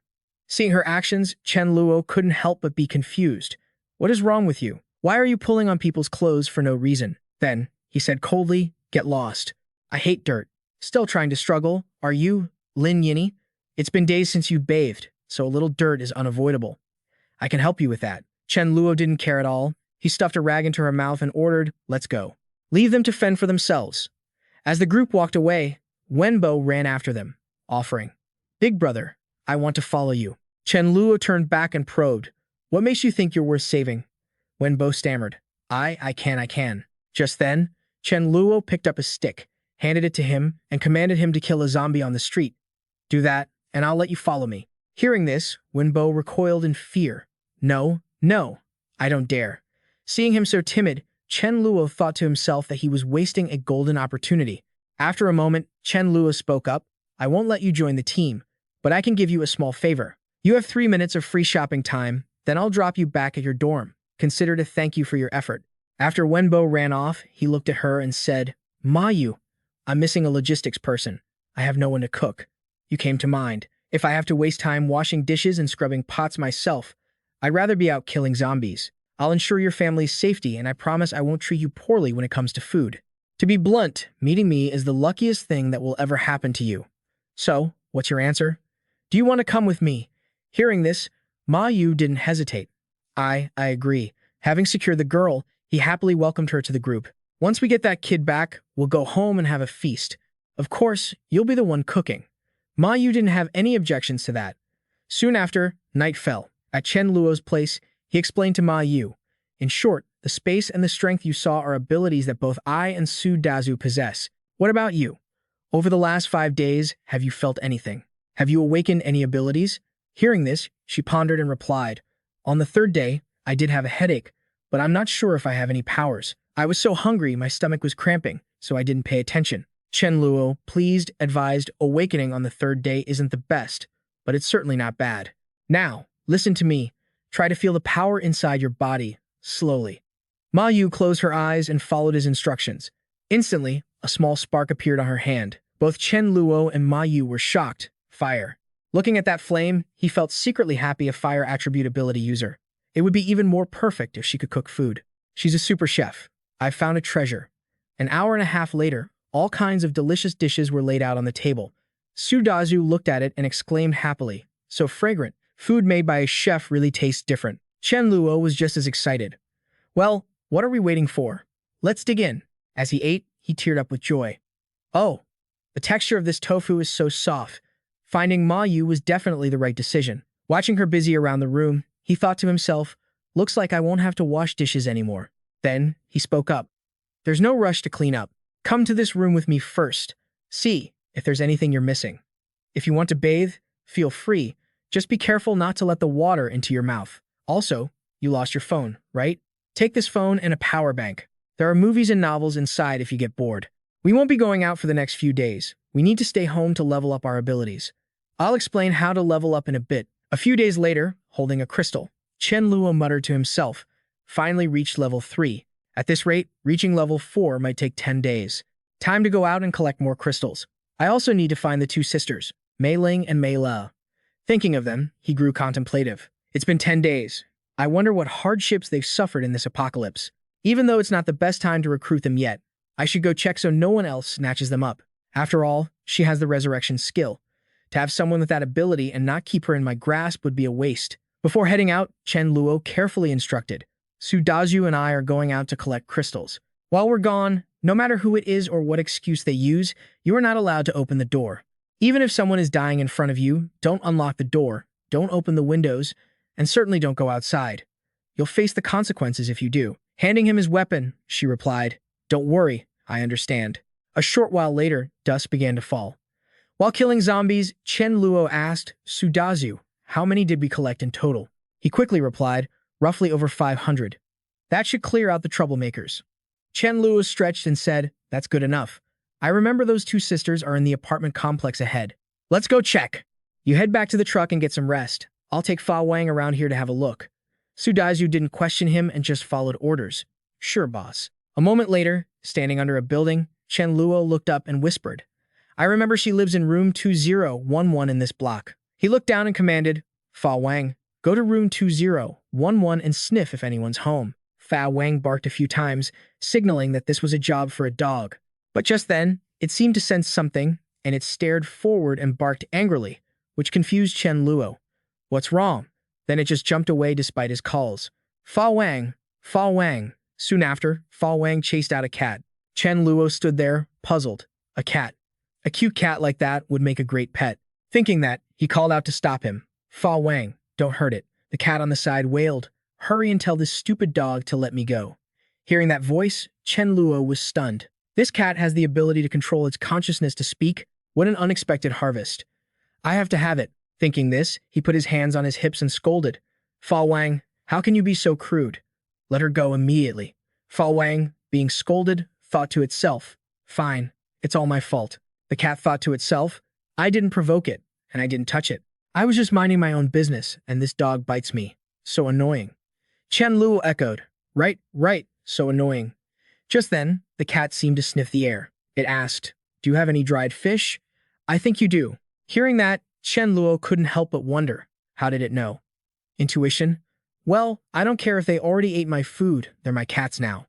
Seeing her actions, Chen Luo couldn't help but be confused. What is wrong with you? Why are you pulling on people's clothes for no reason? Then, he said coldly, get lost. I hate dirt. Still trying to struggle, are you, Lin Yini? It's been days since you bathed, so a little dirt is unavoidable. I can help you with that. Chen Luo didn't care at all. He stuffed a rag into her mouth and ordered, let's go. Leave them to fend for themselves. As the group walked away, Wenbo ran after them, offering, Big brother, I want to follow you. Chen Luo turned back and probed, what makes you think you're worth saving? Wenbo stammered, I can. Just then, Chen Luo picked up a stick, handed it to him, and commanded him to kill a zombie on the street. Do that, and I'll let you follow me. Hearing this, Wenbo recoiled in fear. No, I don't dare. Seeing him so timid, Chen Luo thought to himself that he was wasting a golden opportunity. After a moment, Chen Luo spoke up, I won't let you join the team, but I can give you a small favor. You have 3 minutes of free shopping time, then I'll drop you back at your dorm. Consider to thank you for your effort. After Wenbo ran off, he looked at her and said, Ma Yu, I'm missing a logistics person. I have no one to cook. You came to mind. If I have to waste time washing dishes and scrubbing pots myself, I'd rather be out killing zombies. I'll ensure your family's safety, and I promise I won't treat you poorly when it comes to food. To be blunt, meeting me is the luckiest thing that will ever happen to you. So, what's your answer? Do you want to come with me? Hearing this, Ma Yu didn't hesitate. I agree. Having secured the girl, he happily welcomed her to the group. Once we get that kid back, we'll go home and have a feast. Of course, you'll be the one cooking. Ma Yu didn't have any objections to that. Soon after, night fell. At Chen Luo's place, he explained to Ma Yu, in short, the space and the strength you saw are abilities that both I and Su Dazu possess. What about you? Over the last 5 days, have you felt anything? Have you awakened any abilities? Hearing this, she pondered and replied, on the 3rd day, I did have a headache, but I'm not sure if I have any powers. I was so hungry, my stomach was cramping, so I didn't pay attention. Chen Luo, pleased, advised, awakening on the third day isn't the best, but it's certainly not bad. Now, listen to me. Try to feel the power inside your body, slowly. Ma Yu closed her eyes and followed his instructions. Instantly, a small spark appeared on her hand. Both Chen Luo and Ma Yu were shocked. Fire. Looking at that flame, he felt secretly happy a fire attribute ability user. It would be even more perfect if she could cook food. She's a super chef. I've found a treasure. An hour and a half later, all kinds of delicious dishes were laid out on the table. Su Dazu looked at it and exclaimed happily, "So fragrant. Food made by a chef really tastes different." Chen Luo was just as excited. "Well, what are we waiting for? Let's dig in." As he ate, he teared up with joy. "Oh, the texture of this tofu is so soft." Finding Ma Yu was definitely the right decision. Watching her busy around the room, he thought to himself, "Looks like I won't have to wash dishes anymore." Then, he spoke up. "There's no rush to clean up. Come to this room with me first. See if there's anything you're missing. If you want to bathe, feel free. Just be careful not to let the water into your mouth. Also, you lost your phone, right? Take this phone and a power bank. There are movies and novels inside if you get bored. We won't be going out for the next few days. We need to stay home to level up our abilities. I'll explain how to level up in a bit." A few days later, holding a crystal, Chen Luo muttered to himself, "Finally reached level 3. At this rate, reaching level 4 might take 10 days. Time to go out and collect more crystals. I also need to find the two sisters, Mei Ling and Mei La." Thinking of them, he grew contemplative. It's been 10 days. I wonder what hardships they've suffered in this apocalypse. Even though it's not the best time to recruit them yet, I should go check so no one else snatches them up. After all, she has the resurrection skill. To have someone with that ability and not keep her in my grasp would be a waste. Before heading out, Chen Luo carefully instructed, "Su Dazu and I are going out to collect crystals. While we're gone, no matter who it is or what excuse they use, you are not allowed to open the door. Even if someone is dying in front of you, don't unlock the door, don't open the windows, and certainly don't go outside. You'll face the consequences if you do." Handing him his weapon, she replied, "Don't worry, I understand." A short while later, dusk began to fall. While killing zombies, Chen Luo asked Su Dazu, "How many did we collect in total?" He quickly replied, "Roughly over 500. That should clear out the troublemakers." Chen Luo stretched and said, "That's good enough. I remember those two sisters are in the apartment complex ahead. Let's go check." "You head back to the truck and get some rest. I'll take Fa Wang around here to have a look." Su Dazu didn't question him and just followed orders. "Sure, boss." A moment later, standing under a building, Chen Luo looked up and whispered, "I remember she lives in room 2011 in this block." He looked down and commanded, "Fa Wang, go to room 2011 and sniff if anyone's home." Fa Wang barked a few times, signaling that this was a job for a dog. But just then, it seemed to sense something, and it stared forward and barked angrily, which confused Chen Luo. "What's wrong?" Then it just jumped away despite his calls. "Fa Wang! Fa Wang!" Soon after, Fa Wang chased out a cat. Chen Luo stood there, puzzled. A cat. A cute cat like that would make a great pet. Thinking that, he called out to stop him. "Fa Wang, don't hurt it." The cat on the side wailed, "Hurry and tell this stupid dog to let me go." Hearing that voice, Chen Luo was stunned. This cat has the ability to control its consciousness to speak. What an unexpected harvest. "I have to have it." Thinking this, he put his hands on his hips and scolded. "Fa Wang, how can you be so crude? Let her go immediately." Fa Wang, being scolded, thought to itself, "Fine, it's all my fault." The cat thought to itself, "I didn't provoke it, and I didn't touch it. I was just minding my own business, and this dog bites me. So annoying." Chen Luo echoed, Right, so annoying." Just then, the cat seemed to sniff the air. It asked, "Do you have any dried fish?" "I think you do." Hearing that, Chen Luo couldn't help but wonder, how did it know? Intuition? Well, I don't care if they already ate my food, they're my cats now.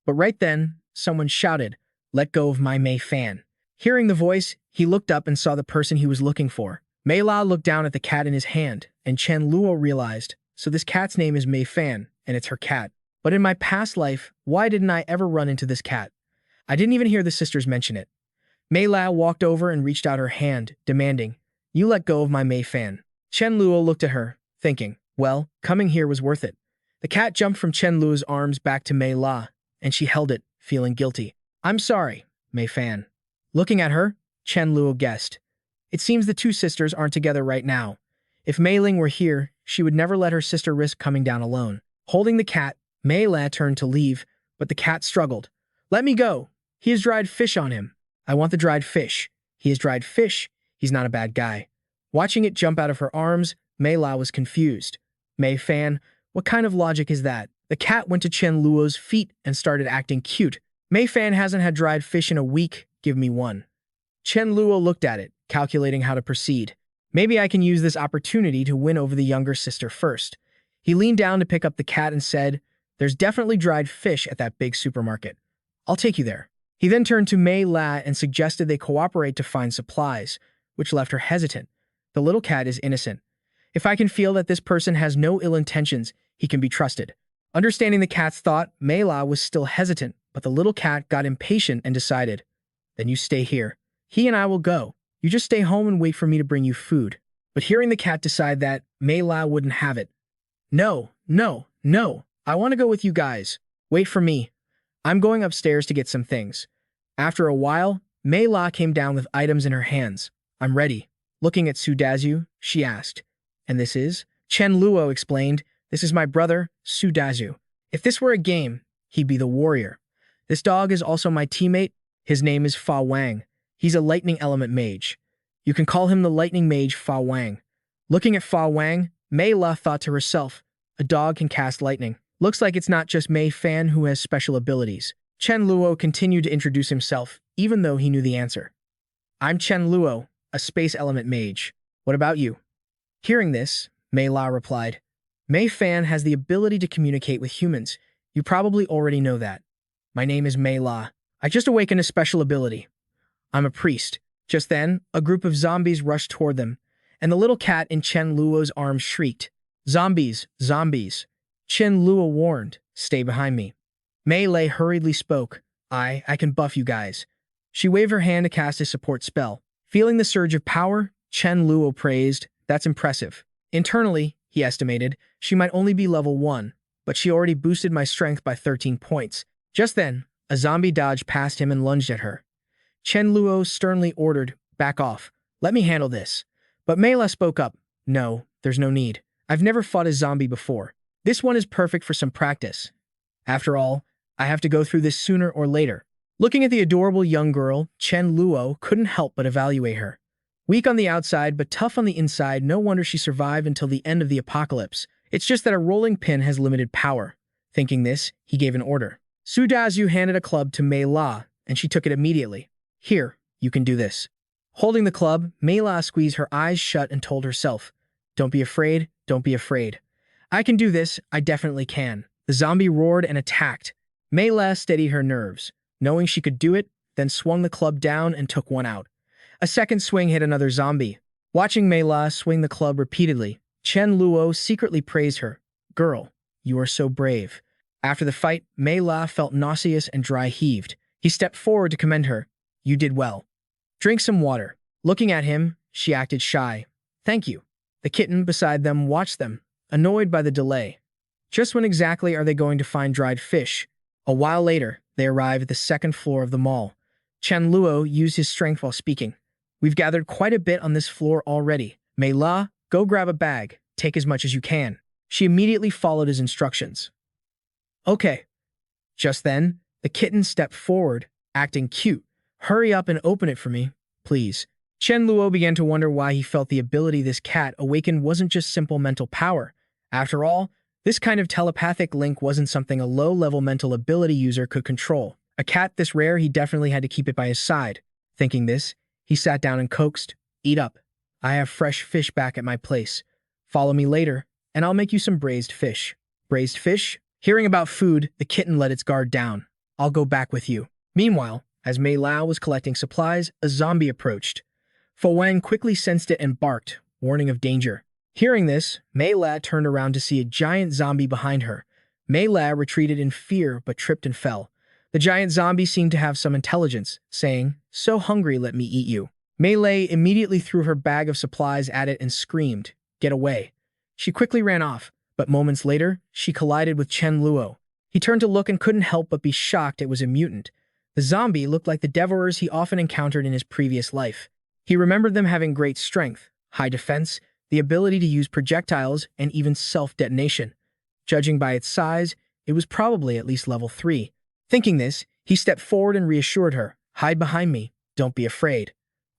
But right then, someone shouted, "Let go of my Mei Fan." Hearing the voice, he looked up and saw the person he was looking for. Mei La looked down at the cat in his hand, and Chen Luo realized, so this cat's name is Mei Fan, and it's her cat. But in my past life, why didn't I ever run into this cat? I didn't even hear the sisters mention it. Mei La walked over and reached out her hand, demanding, "You let go of my Mei Fan." Chen Luo looked at her, thinking, well, coming here was worth it. The cat jumped from Chen Luo's arms back to Mei La, and she held it, feeling guilty. "I'm sorry, Mei Fan." Looking at her, Chen Luo guessed. It seems the two sisters aren't together right now. If Mei Ling were here, she would never let her sister risk coming down alone. Holding the cat, Mei La turned to leave, but the cat struggled. Let me go. He has dried fish on him. I want the dried fish. He has dried fish. He's not a bad guy. Watching it jump out of her arms, Mei La was confused. Mei Fan, what kind of logic is that? The cat went to Chen Luo's feet and started acting cute. Mei Fan hasn't had dried fish in a week. Give me one. Chen Luo looked at it, calculating how to proceed. Maybe I can use this opportunity to win over the younger sister first. He leaned down to pick up the cat and said, There's definitely dried fish at that big supermarket. I'll take you there. He then turned to Mei La and suggested they cooperate to find supplies, which left her hesitant. The little cat is innocent. If I can feel that this person has no ill intentions, he can be trusted. Understanding the cat's thought, Mei La was still hesitant, but the little cat got impatient and decided, Then you stay here. He and I will go. You just stay home and wait for me to bring you food. But hearing the cat decide that, Mei La wouldn't have it. No, no, no. I want to go with you guys. Wait for me. I'm going upstairs to get some things. After a while, Mei La came down with items in her hands. I'm ready. Looking at Su Dazu, she asked. And this is? Chen Luo explained. This is my brother, Su Dazu. If this were a game, he'd be the warrior. This dog is also my teammate. His name is Fa Wang. He's a lightning element mage. You can call him the lightning mage Fa Wang. Looking at Fa Wang, Mei La thought to herself, a dog can cast lightning. Looks like it's not just Mei Fan who has special abilities. Chen Luo continued to introduce himself, even though he knew the answer. I'm Chen Luo, a space element mage. What about you? Hearing this, Mei La replied, Mei Fan has the ability to communicate with humans. You probably already know that. My name is Mei La. I just awakened a special ability. I'm a priest. Just then, a group of zombies rushed toward them, and the little cat in Chen Luo's arms shrieked, Zombies! Zombies! Chen Luo warned, Stay behind me. Mei La hurriedly spoke, I can buff you guys. She waved her hand to cast a support spell. Feeling the surge of power, Chen Luo praised, That's impressive. Internally, he estimated, she might only be level 1, but she already boosted my strength by 13 points. Just then, a zombie dodged past him and lunged at her. Chen Luo sternly ordered, Back off. Let me handle this. But Mei La spoke up, No, there's no need. I've never fought a zombie before. This one is perfect for some practice. After all, I have to go through this sooner or later. Looking at the adorable young girl, Chen Luo couldn't help but evaluate her. Weak on the outside, but tough on the inside, no wonder she survived until the end of the apocalypse. It's just that a rolling pin has limited power. Thinking this, he gave an order. Su Dazu handed a club to Mei La, and she took it immediately. Here, you can do this. Holding the club, Mei La squeezed her eyes shut and told herself, Don't be afraid, don't be afraid. I can do this, I definitely can. The zombie roared and attacked. Mei La steadied her nerves, knowing she could do it, then swung the club down and took one out. A second swing hit another zombie. Watching Mei La swing the club repeatedly, Chen Luo secretly praised her. Girl, you are so brave. After the fight, Mei La felt nauseous and dry heaved. He stepped forward to commend her. You did well. Drink some water. Looking at him, she acted shy. Thank you. The kitten beside them watched them, annoyed by the delay. Just when exactly are they going to find dried fish? A while later, they arrived at the second floor of the mall. Chen Luo used his strength while speaking. We've gathered quite a bit on this floor already. Mei La, go grab a bag. Take as much as you can. She immediately followed his instructions. Okay. Just then, the kitten stepped forward, acting cute. Hurry up and open it for me, please. Chen Luo began to wonder why he felt the ability this cat awakened wasn't just simple mental power. After all, this kind of telepathic link wasn't something a low-level mental ability user could control. A cat this rare, he definitely had to keep it by his side. Thinking this, he sat down and coaxed, Eat up. I have fresh fish back at my place. Follow me later, and I'll make you some braised fish. Braised fish? Hearing about food, the kitten let its guard down. I'll go back with you. Meanwhile, as Mei La was collecting supplies, a zombie approached. Fa Wang quickly sensed it and barked, warning of danger. Hearing this, Mei La turned around to see a giant zombie behind her. Mei La retreated in fear but tripped and fell. The giant zombie seemed to have some intelligence, saying, So hungry, let me eat you. Mei La immediately threw her bag of supplies at it and screamed, Get away. She quickly ran off, but moments later, she collided with Chen Luo. He turned to look and couldn't help but be shocked it was a mutant. The zombie looked like the devourers he often encountered in his previous life. He remembered them having great strength, high defense, the ability to use projectiles, and even self-detonation. Judging by its size, it was probably at least level 3. Thinking this, he stepped forward and reassured her, "Hide behind me. Don't be afraid.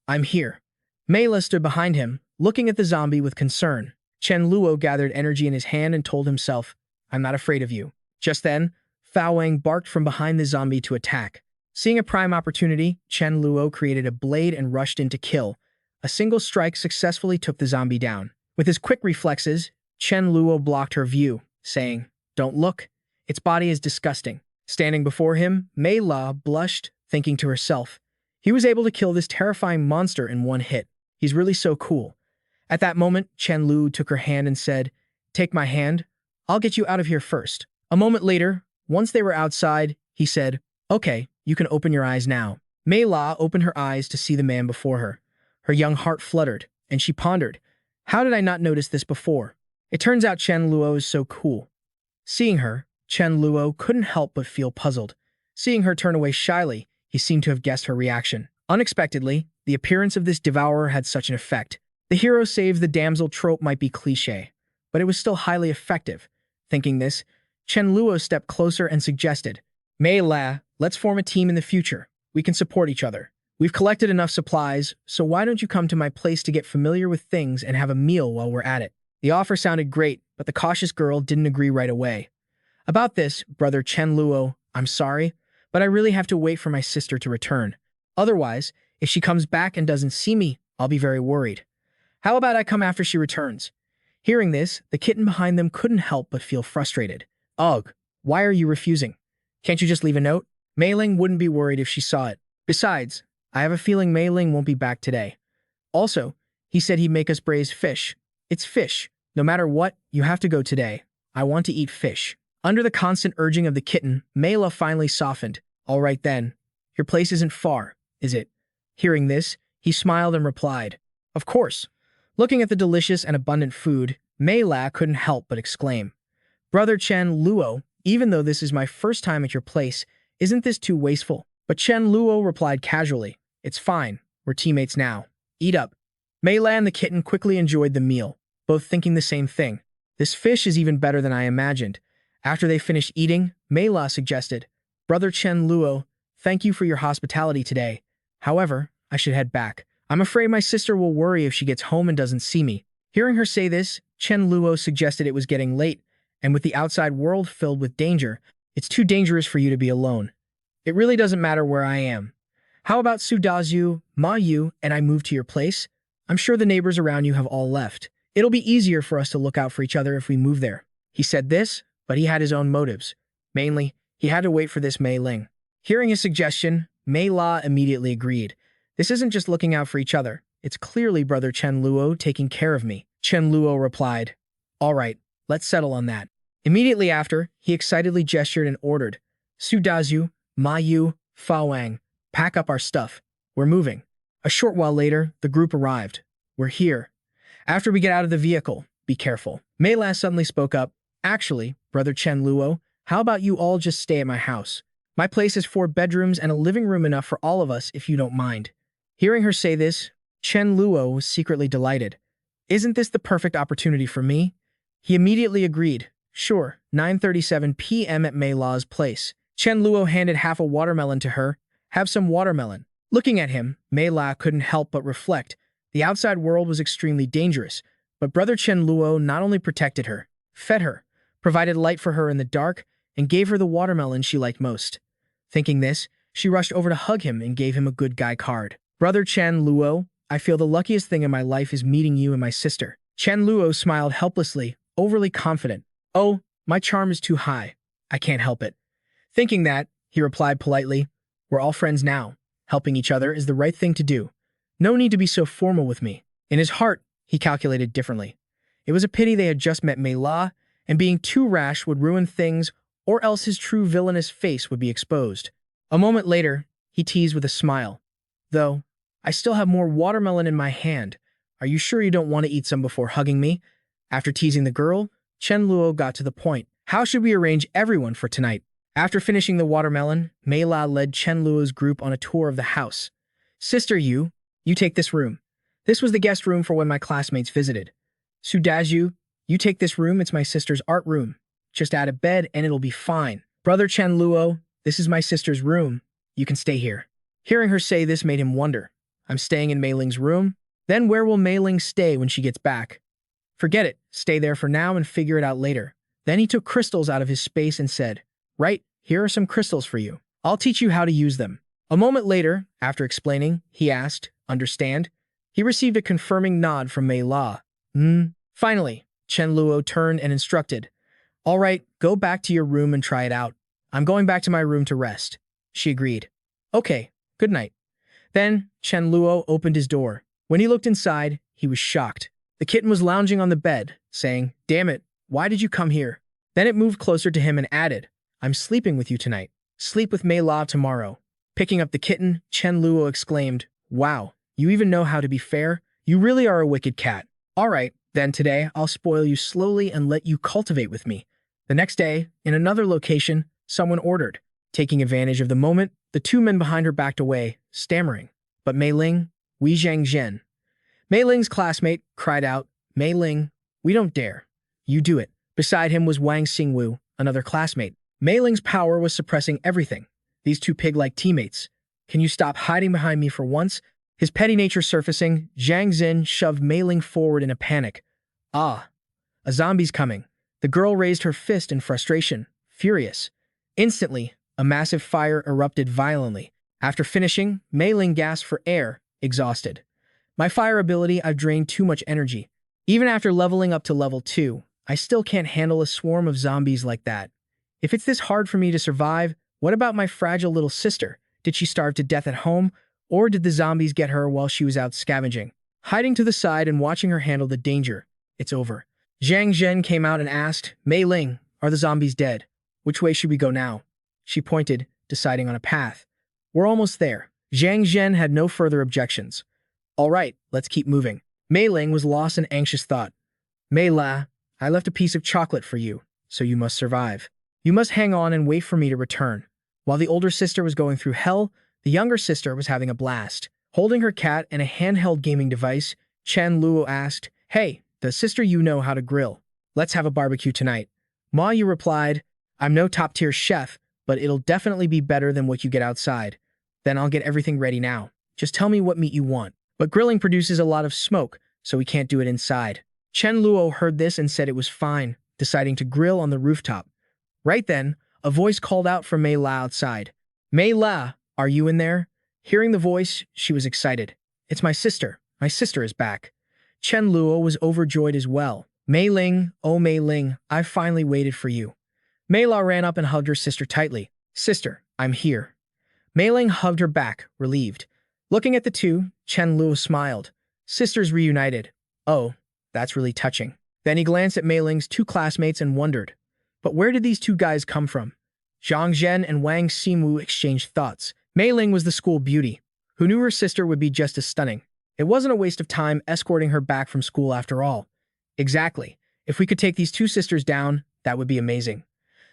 I'm here." Mela stood behind him, looking at the zombie with concern. Chen Luo gathered energy in his hand and told himself, "I'm not afraid of you." Just then, Fao Wang barked from behind the zombie to attack. Seeing a prime opportunity, Chen Luo created a blade and rushed in to kill. A single strike successfully took the zombie down. With his quick reflexes, Chen Luo blocked her view, saying, "Don't look. Its body is disgusting." Standing before him, Mei La blushed, thinking to herself, "He was able to kill this terrifying monster in one hit. He's really so cool." At that moment, Chen Lu took her hand and said, "Take my hand. I'll get you out of here first." A moment later, once they were outside, he said, "Okay, you can open your eyes now." Mei La opened her eyes to see the man before her. Her young heart fluttered, and she pondered, "How did I not notice this before?" It turns out Chen Luo is so cool. Seeing her, Chen Luo couldn't help but feel puzzled. Seeing her turn away shyly, he seemed to have guessed her reaction. Unexpectedly, the appearance of this devourer had such an effect. The hero saves the damsel trope might be cliché, but it was still highly effective. Thinking this, Chen Luo stepped closer and suggested, "Mei La, let's form a team in the future. We can support each other. We've collected enough supplies, so why don't you come to my place to get familiar with things and have a meal while we're at it?" The offer sounded great, but the cautious girl didn't agree right away. "About this, brother Chen Luo, I'm sorry, but I really have to wait for my sister to return. Otherwise, if she comes back and doesn't see me, I'll be very worried. How about I come after she returns?" Hearing this, the kitten behind them couldn't help but feel frustrated. "Ugh, why are you refusing? Can't you just leave a note?" Mei Ling wouldn't be worried if she saw it. Besides, I have a feeling Mei Ling won't be back today. Also, he said he'd make us braise fish. It's fish. No matter what, you have to go today. I want to eat fish. Under the constant urging of the kitten, Mela finally softened. "All right then. Your place isn't far, is it?" Hearing this, he smiled and replied, "Of course." Looking at the delicious and abundant food, Mei La couldn't help but exclaim, "Brother Chen Luo, even though this is my first time at your place, isn't this too wasteful?" But Chen Luo replied casually, "It's fine. We're teammates now. Eat up." Mei La and the kitten quickly enjoyed the meal, both thinking the same thing. "This fish is even better than I imagined." After they finished eating, Mei La suggested, "Brother Chen Luo, thank you for your hospitality today. However, I should head back. I'm afraid my sister will worry if she gets home and doesn't see me." Hearing her say this, Chen Luo suggested it was getting late, and with the outside world filled with danger, it's too dangerous for you to be alone. It really doesn't matter where I am. How about Su Dazhu, Ma Yu, and I move to your place? I'm sure the neighbors around you have all left. It'll be easier for us to look out for each other if we move there. He said this, but he had his own motives. Mainly, he had to wait for this Mei Ling. Hearing his suggestion, Mei La immediately agreed. This isn't just looking out for each other. It's clearly brother Chen Luo taking care of me. Chen Luo replied, "All right, let's settle on that." Immediately after, he excitedly gestured and ordered, "Su Dazhu, Ma Yu, Fa Wang, pack up our stuff. We're moving." A short while later, the group arrived. "We're here. After we get out of the vehicle, be careful." Mei La suddenly spoke up, "Actually, brother Chen Luo, how about you all just stay at my house? My place has 4 bedrooms and a living room enough for all of us if you don't mind." Hearing her say this, Chen Luo was secretly delighted. "Isn't this the perfect opportunity for me?" He immediately agreed. "Sure." 9:37 p.m. at Mei La's place. Chen Luo handed half a watermelon to her. "Have some watermelon." Looking at him, Mei La couldn't help but reflect. The outside world was extremely dangerous, but brother Chen Luo not only protected her, fed her, provided light for her in the dark, and gave her the watermelon she liked most. Thinking this, she rushed over to hug him and gave him a good guy card. "Brother Chen Luo, I feel the luckiest thing in my life is meeting you and my sister." Chen Luo smiled helplessly, overly confident. "Oh, my charm is too high. I can't help it." Thinking that, he replied politely, "We're all friends now. Helping each other is the right thing to do. No need to be so formal with me." In his heart, he calculated differently. It was a pity they had just met Mei La, and being too rash would ruin things, or else his true villainous face would be exposed. A moment later, he teased with a smile. "Though, I still have more watermelon in my hand. Are you sure you don't want to eat some before hugging me?" After teasing the girl, Chen Luo got to the point. "How should we arrange everyone for tonight?" After finishing the watermelon, Mei La led Chen Luo's group on a tour of the house. "Sister Yu, you take this room. This was the guest room for when my classmates visited. Su Dazhu, you take this room, it's my sister's art room. Just add a bed and it'll be fine. Brother Chen Luo, this is my sister's room. You can stay here. Hearing her say this made him wonder. I'm staying in Mei Ling's room? Then where will Mei Ling stay when she gets back? Forget it. Stay there for now and figure it out later. Then he took crystals out of his space and said, Right, here are some crystals for you. I'll teach you how to use them. A moment later, after explaining, he asked, Understand? He received a confirming nod from Mei La. Finally, Chen Luo turned and instructed, All right, go back to your room and try it out. I'm going back to my room to rest. She agreed. Okay, good night. Then, Chen Luo opened his door. When he looked inside, he was shocked. The kitten was lounging on the bed, saying, Damn it, why did you come here? Then it moved closer to him and added, I'm sleeping with you tonight. Sleep with Mei La tomorrow. Picking up the kitten, Chen Luo exclaimed, Wow, you even know how to be fair? You really are a wicked cat. All right, then today I'll spoil you slowly and let you cultivate with me. The next day, in another location, someone ordered. Taking advantage of the moment, the two men behind her backed away, stammering. But Mei Ling, Wei Zhangzhen. Mei Ling's classmate cried out, Mei Ling, we don't dare. You do it. Beside him was Wang Xingwu, another classmate. Mei Ling's power was suppressing everything. These two pig-like teammates. Can you stop hiding behind me for once? His petty nature surfacing, Zhang Xin shoved Mei Ling forward in a panic. Ah, a zombie's coming. The girl raised her fist in frustration, furious. Instantly, a massive fire erupted violently. After finishing, Mei Ling gasped for air, exhausted. My fire ability, I've drained too much energy. Even after leveling up to level 2, I still can't handle a swarm of zombies like that. If it's this hard for me to survive, what about my fragile little sister? Did she starve to death at home? Or did the zombies get her while she was out scavenging? Hiding to the side and watching her handle the danger. It's over. Zhang Zhen came out and asked, Mei Ling, are the zombies dead? Which way should we go now? She pointed, deciding on a path. We're almost there. Zhang Zhen had no further objections. All right, let's keep moving. Mei Ling was lost in anxious thought. Mei La, I left a piece of chocolate for you, so you must survive. You must hang on and wait for me to return. While the older sister was going through hell, the younger sister was having a blast. Holding her cat and a handheld gaming device, Chen Luo asked, Hey, does sister you know how to grill? Let's have a barbecue tonight. Ma Yu replied, I'm no top-tier chef, but it'll definitely be better than what you get outside. Then I'll get everything ready now. Just tell me what meat you want. But grilling produces a lot of smoke, so we can't do it inside. Chen Luo heard this and said it was fine, deciding to grill on the rooftop. Right then, a voice called out from Mei La outside. Mei La, are you in there? Hearing the voice, she was excited. It's my sister. My sister is back. Chen Luo was overjoyed as well. Mei Ling, oh Mei Ling, I've finally waited for you. Mei La ran up and hugged her sister tightly. Sister, I'm here. Mei Ling hugged her back, relieved. Looking at the two, Chen Luo smiled. Sisters reunited. Oh, that's really touching. Then he glanced at Mei Ling's two classmates and wondered. But where did these two guys come from? Zhang Zhen and Wang Xingwu exchanged thoughts. Mei Ling was the school beauty, who knew her sister would be just as stunning. It wasn't a waste of time escorting her back from school after all. Exactly. If we could take these two sisters down, that would be amazing.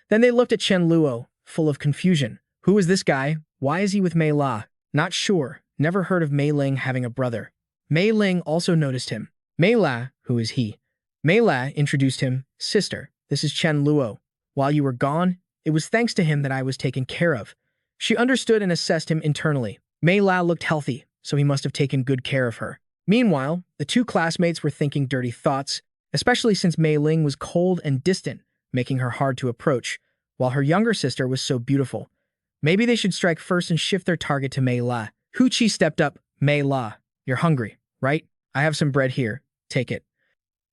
Then they looked at Chen Luo, full of confusion. Who is this guy? Why is he with Mei La? Not sure. Never heard of Mei Ling having a brother. Mei Ling also noticed him. Mei La, who is he? Mei La introduced him. Sister, this is Chen Luo. While you were gone, it was thanks to him that I was taken care of. She understood and assessed him internally. Mei La looked healthy, so he must have taken good care of her. Meanwhile, the two classmates were thinking dirty thoughts, especially since Mei Ling was cold and distant, making her hard to approach, while her younger sister was so beautiful. Maybe they should strike first and shift their target to Mei La. Hu Qi stepped up. Mei La, you're hungry, right? I have some bread here. Take it.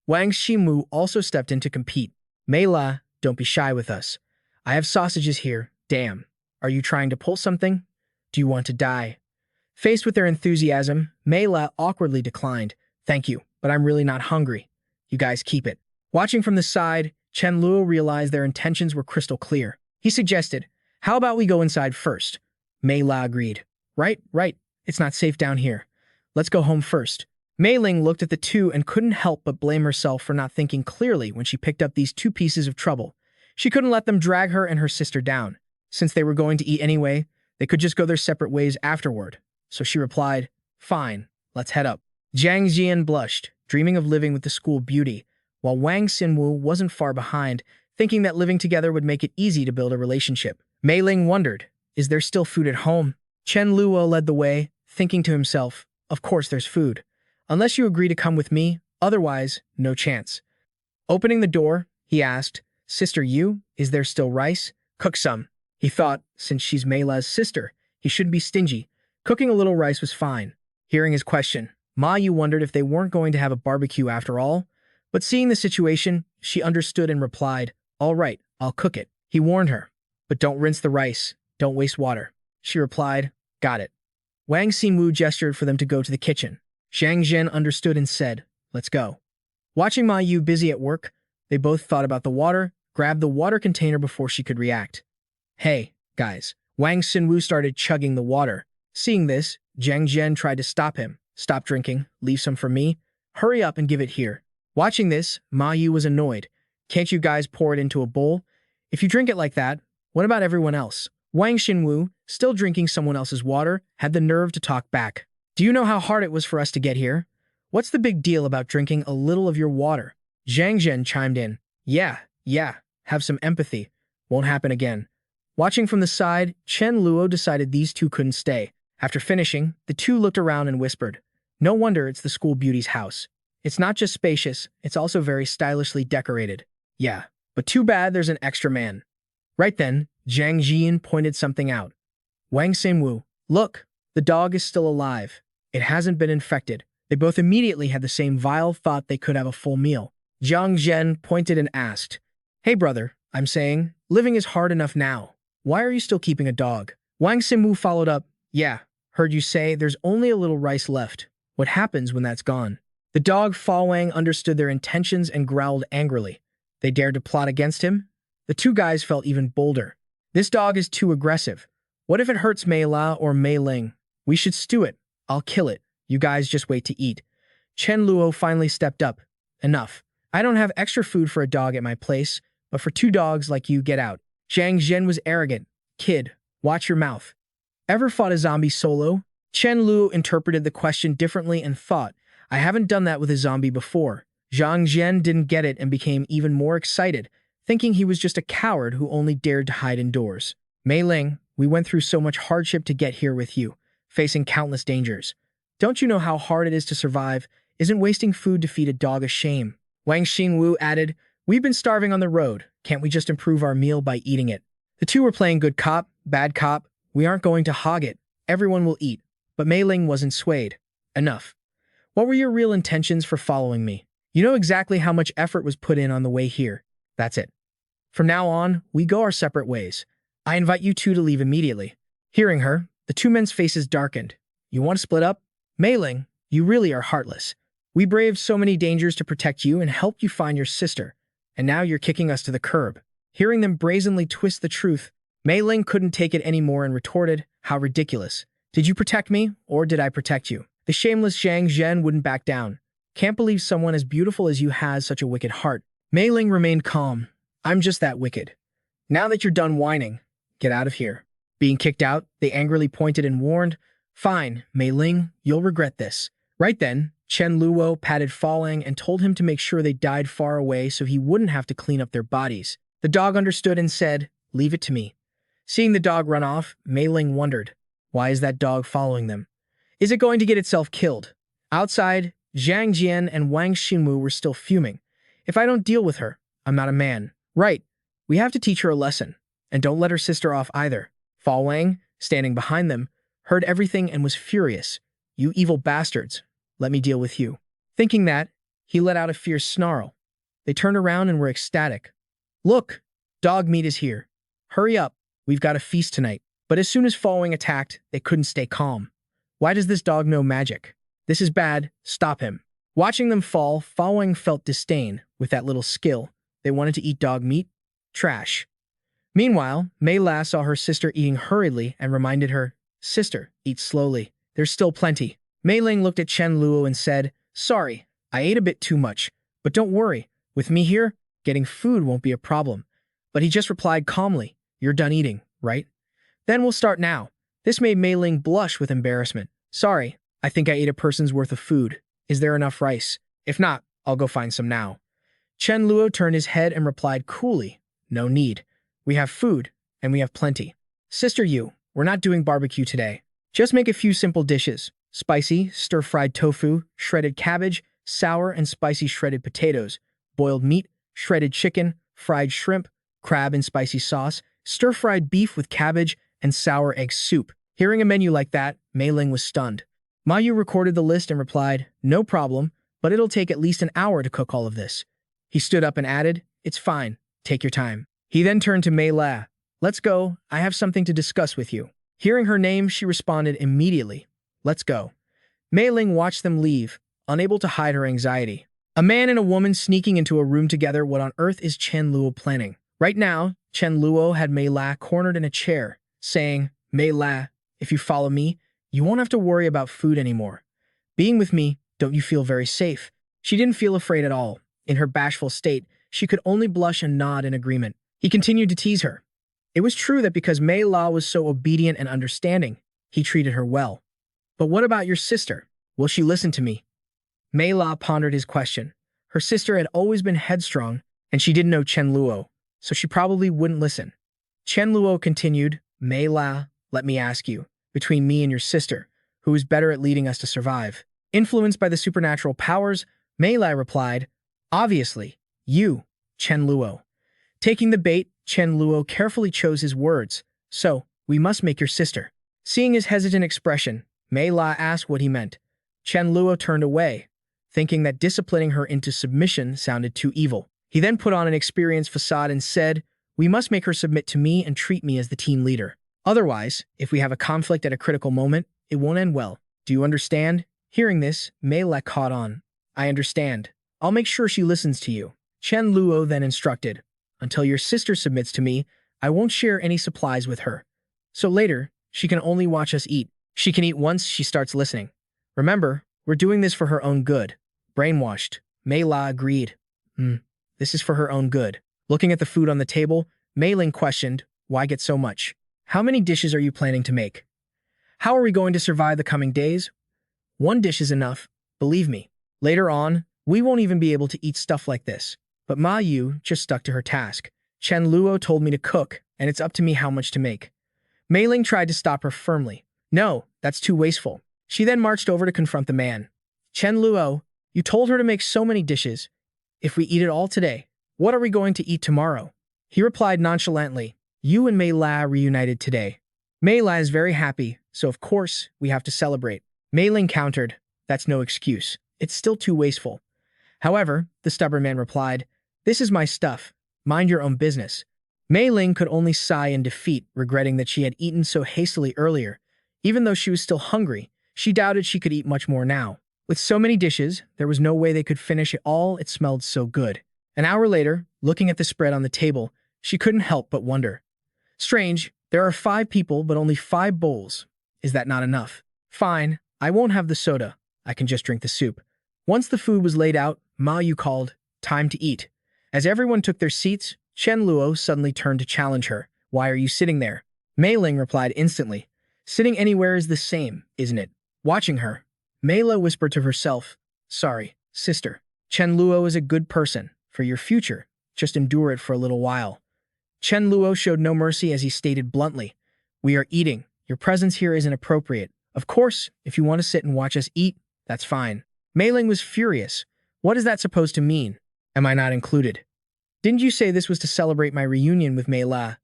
Wang Xingwu also stepped in to compete. Mei La, don't be shy with us. I have sausages here. Damn. Are you trying to pull something? Do you want to die? Faced with their enthusiasm, Mei La awkwardly declined. Thank you, but I'm really not hungry. You guys keep it. Watching from the side, Chen Luo realized their intentions were crystal clear. He suggested, how about we go inside first? Mei La agreed. Right. It's not safe down here. Let's go home first. Mei Ling looked at the two and couldn't help but blame herself for not thinking clearly when she picked up these two pieces of trouble. She couldn't let them drag her and her sister down. Since they were going to eat anyway, they could just go their separate ways afterward. So she replied, Fine, let's head up. Zhang Jian blushed, dreaming of living with the school beauty, while Wang Xinwu wasn't far behind, thinking that living together would make it easy to build a relationship. Mei Ling wondered, is there still food at home? Chen Luo led the way, thinking to himself, of course there's food. Unless you agree to come with me, otherwise, no chance. Opening the door, he asked, Sister Yu, is there still rice? Cook some. He thought, since she's Mei La's sister, he shouldn't be stingy. Cooking a little rice was fine. Hearing his question, Ma Yu wondered if they weren't going to have a barbecue after all. But seeing the situation, she understood and replied, all right, I'll cook it. He warned her, but don't rinse the rice, don't waste water. She replied, got it. Wang Xinwu gestured for them to go to the kitchen. Zhang Zhen understood and said, let's go. Watching Ma Yu busy at work, they both thought about the water, grabbed the water container before she could react. Hey, guys. Wang Xinwu started chugging the water. Seeing this, Zhang Zhen tried to stop him. Stop drinking, leave some for me. Hurry up and give it here. Watching this, Ma Yu was annoyed. Can't you guys pour it into a bowl? If you drink it like that, what about everyone else? Wang Xinwu, still drinking someone else's water, had the nerve to talk back. Do you know how hard it was for us to get here? What's the big deal about drinking a little of your water? Zhang Zhen chimed in. Yeah, have some empathy. Won't happen again. Watching from the side, Chen Luo decided these two couldn't stay. After finishing, the two looked around and whispered, no wonder it's the school beauty's house. It's not just spacious, it's also very stylishly decorated. Yeah, but too bad there's an extra man. Right then, Zhang Jian pointed something out. Wang Xinwu, look, the dog is still alive. It hasn't been infected. They both immediately had the same vile thought they could have a full meal. Zhang Zhen pointed and asked, hey brother, I'm saying, living is hard enough now. Why are you still keeping a dog? Wang Xinwu followed up, yeah, heard you say there's only a little rice left. What happens when that's gone? The dog Fa Wang understood their intentions and growled angrily. They dared to plot against him? The two guys felt even bolder. This dog is too aggressive. What if it hurts Mei La or Mei Ling? We should stew it. I'll kill it. You guys just wait to eat. Chen Luo finally stepped up. Enough. I don't have extra food for a dog at my place, but for two dogs like you, get out. Zhang Zhen was arrogant. Kid, watch your mouth. Ever fought a zombie solo? Chen Luo interpreted the question differently and thought, I haven't done that with a zombie before. Zhang Zhen didn't get it and became even more excited, thinking he was just a coward who only dared to hide indoors. Mei Ling, we went through so much hardship to get here with you, facing countless dangers. Don't you know how hard it is to survive? Isn't wasting food to feed a dog a shame? Wang Xinwu added, we've been starving on the road. Can't we just improve our meal by eating it? The two were playing good cop, bad cop. We aren't going to hog it. Everyone will eat. But Mei Ling wasn't swayed. Enough. What were your real intentions for following me? You know exactly how much effort was put in on the way here. That's it. From now on, we go our separate ways. I invite you two to leave immediately. Hearing her, the two men's faces darkened. You want to split up? Mei Ling, you really are heartless. We braved so many dangers to protect you and help you find your sister. And now you're kicking us to the curb. Hearing them brazenly twist the truth, Mei Ling couldn't take it anymore and retorted, how ridiculous. Did you protect me, or did I protect you? The shameless Zhang Zhen wouldn't back down. Can't believe someone as beautiful as you has such a wicked heart. Mei Ling remained calm. I'm just that wicked. Now that you're done whining, get out of here. Being kicked out, they angrily pointed and warned, fine, Mei Ling, you'll regret this. Right then, Chen Luo patted Fa Wang and told him to make sure they died far away so he wouldn't have to clean up their bodies. The dog understood and said, leave it to me. Seeing the dog run off, Mei Ling wondered, why is that dog following them? Is it going to get itself killed? Outside, Zhang Jian and Wang Xinwu were still fuming. If I don't deal with her, I'm not a man. Right, we have to teach her a lesson. And don't let her sister off either. Fa Wang, standing behind them, heard everything and was furious. You evil bastards, let me deal with you. Thinking that, he let out a fierce snarl. They turned around and were ecstatic. Look, dog meat is here. Hurry up, we've got a feast tonight. But as soon as Fa Wang attacked, they couldn't stay calm. Why does this dog know magic? This is bad, stop him. Watching them fall, Fa Wang felt disdain. With that little skill, they wanted to eat dog meat? Trash. Meanwhile, Mei La saw her sister eating hurriedly and reminded her, sister, eat slowly. There's still plenty. Mei Ling looked at Chen Luo and said, sorry, I ate a bit too much. But don't worry, with me here, getting food won't be a problem. But he just replied calmly, you're done eating, right? Then we'll start now. This made Mei Ling blush with embarrassment. Sorry, I think I ate a person's worth of food. Is there enough rice? If not, I'll go find some now. Chen Luo turned his head and replied coolly, No need. We have food, and we have plenty. Sister Yu, we're not doing barbecue today. Just make a few simple dishes. Spicy, stir-fried tofu, shredded cabbage, sour and spicy shredded potatoes, boiled meat, shredded chicken, fried shrimp, crab and spicy sauce, stir-fried beef with cabbage, and sour egg soup. Hearing a menu like that, Mei Ling was stunned. Ma Yu recorded the list and replied, "No problem, but it'll take at least an hour to cook all of this." He stood up and added, "It's fine. Take your time." He then turned to Mei La. "Let's go. I have something to discuss with you." Hearing her name, she responded immediately, "Let's go." Mei Ling watched them leave, unable to hide her anxiety. A man and a woman sneaking into a room together. What on earth is Chen Luo planning? Right now, Chen Luo had Mei La cornered in a chair, saying, "Mei La, if you follow me, you won't have to worry about food anymore. Being with me, don't you feel very safe?" She didn't feel afraid at all. In her bashful state, she could only blush and nod in agreement. He continued to tease her. It was true that because Mei La was so obedient and understanding, he treated her well. "But what about your sister? Will she listen to me?" Mei La pondered his question. Her sister had always been headstrong, and she didn't know Chen Luo, so she probably wouldn't listen. Chen Luo continued, "Mei La, let me ask you, between me and your sister, who is better at leading us to survive?" Influenced by the supernatural powers, Mei La replied, "Obviously, you, Chen Luo." Taking the bait, Chen Luo carefully chose his words. "So, we must make your sister." Seeing his hesitant expression, Mei La asked what he meant. Chen Luo turned away, thinking that disciplining her into submission sounded too evil. He then put on an experienced facade and said, "We must make her submit to me and treat me as the team leader. Otherwise, if we have a conflict at a critical moment, it won't end well. Do you understand?" Hearing this, Mei La caught on. "I understand. I'll make sure she listens to you." Chen Luo then instructed, "Until your sister submits to me, I won't share any supplies with her. So later, she can only watch us eat. She can eat once she starts listening. Remember, we're doing this for her own good." Brainwashed, Mei La agreed. This is for her own good." Looking at the food on the table, Mei Ling questioned, "Why get so much? How many dishes are you planning to make? How are we going to survive the coming days?" "One dish is enough, believe me. Later on, we won't even be able to eat stuff like this." But Ma Yu just stuck to her task. "Chen Luo told me to cook, and it's up to me how much to make." Mei Ling tried to stop her firmly. "No, that's too wasteful." She then marched over to confront the man. "Chen Luo, you told her to make so many dishes. If we eat it all today, what are we going to eat tomorrow?" He replied nonchalantly, "You and Mei La reunited today. Mei La is very happy, so of course we have to celebrate." Mei Ling countered, "That's no excuse. It's still too wasteful." However, the stubborn man replied, "This is my stuff. Mind your own business." Mei Ling could only sigh in defeat, regretting that she had eaten so hastily earlier. Even though she was still hungry, she doubted she could eat much more now. With so many dishes, there was no way they could finish it all. It smelled so good. An hour later, looking at the spread on the table, she couldn't help but wonder. Strange, there are 5 people but only 5 bowls. Is that not enough? Fine, I won't have the soda. I can just drink the soup. Once the food was laid out, Ma Yu called, "Time to eat." As everyone took their seats, Chen Luo suddenly turned to challenge her. "Why are you sitting there?" Mei Ling replied instantly, "Sitting anywhere is the same, isn't it?" Watching her, Mei La whispered to herself, "Sorry, sister. Chen Luo is a good person. For your future, just endure it for a little while." Chen Luo showed no mercy as he stated bluntly, "We are eating. Your presence here isn't appropriate. Of course, if you want to sit and watch us eat, that's fine." Mei Ling was furious. "What is that supposed to mean? Am I not included? Didn't you say this was to celebrate my reunion with Mei La?"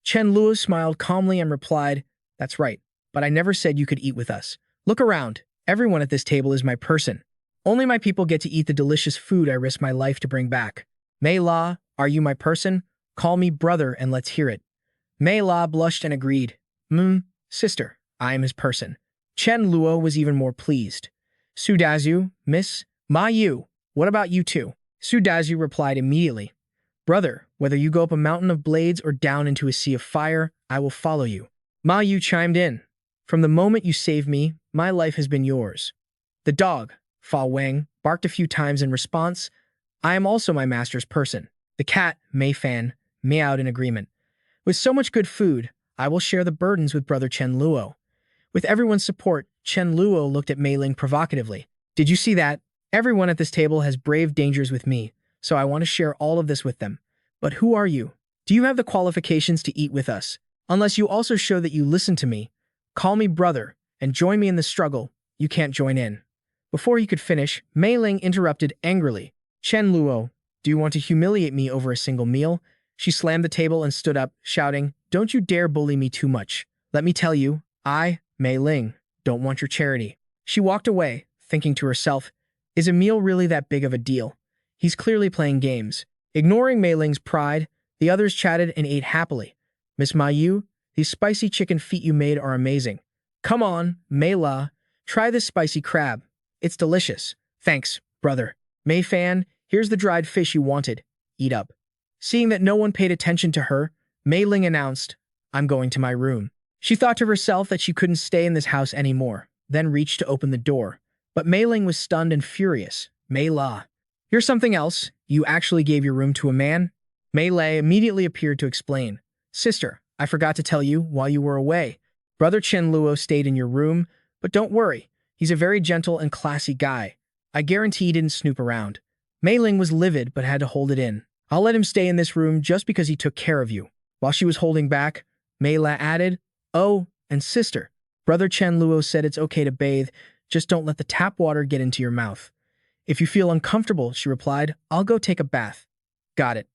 Chen Luo smiled calmly and replied, "That's right, but I never said you could eat with us. Look around. Everyone at this table is my person. Only my people get to eat the delicious food I risk my life to bring back. Mei La, are you my person? Call me brother and let's hear it." Mei La blushed and agreed. Sister, I am his person." Chen Luo was even more pleased. "Su Dazu, Miss, Ma Yu, what about you two?" Su Dazu replied immediately, "Brother, whether you go up a mountain of blades or down into a sea of fire, I will follow you." Ma Yu chimed in, "From the moment you saved me, my life has been yours." The dog, Fa Wang, barked a few times in response. "I am also my master's person." The cat, Mei Fan, meowed in agreement. "With so much good food, I will share the burdens with brother Chen Luo." With everyone's support, Chen Luo looked at Mei Ling provocatively. "Did you see that? Everyone at this table has braved dangers with me, so I want to share all of this with them. But who are you? Do you have the qualifications to eat with us? Unless you also show that you listen to me, call me brother, and join me in the struggle, you can't join in." Before he could finish, Mei Ling interrupted angrily. "Chen Luo, do you want to humiliate me over a single meal?" She slammed the table and stood up, shouting, "Don't you dare bully me too much. Let me tell you, I, Mei Ling, don't want your charity." She walked away, thinking to herself, is a meal really that big of a deal? He's clearly playing games. Ignoring Mei Ling's pride, the others chatted and ate happily. "Miss Ma Yu, these spicy chicken feet you made are amazing. Come on, Mei La, try this spicy crab. It's delicious. Thanks, brother. Mei Fan, here's the dried fish you wanted. Eat up." Seeing that no one paid attention to her, Mei Ling announced, "I'm going to my room." She thought to herself that she couldn't stay in this house anymore, then reached to open the door. But Mei Ling was stunned and furious. "Mei La, you're something else. You actually gave your room to a man?" Mei Lei immediately appeared to explain. "Sister, I forgot to tell you while you were away. Brother Chen Luo stayed in your room, but don't worry. He's a very gentle and classy guy. I guarantee he didn't snoop around." Mei Ling was livid but had to hold it in. "I'll let him stay in this room just because he took care of you." While she was holding back, Mei La added, "Oh, and sister, Brother Chen Luo said it's okay to bathe, just don't let the tap water get into your mouth." "If you feel uncomfortable," she replied, "I'll go take a bath." "Got it.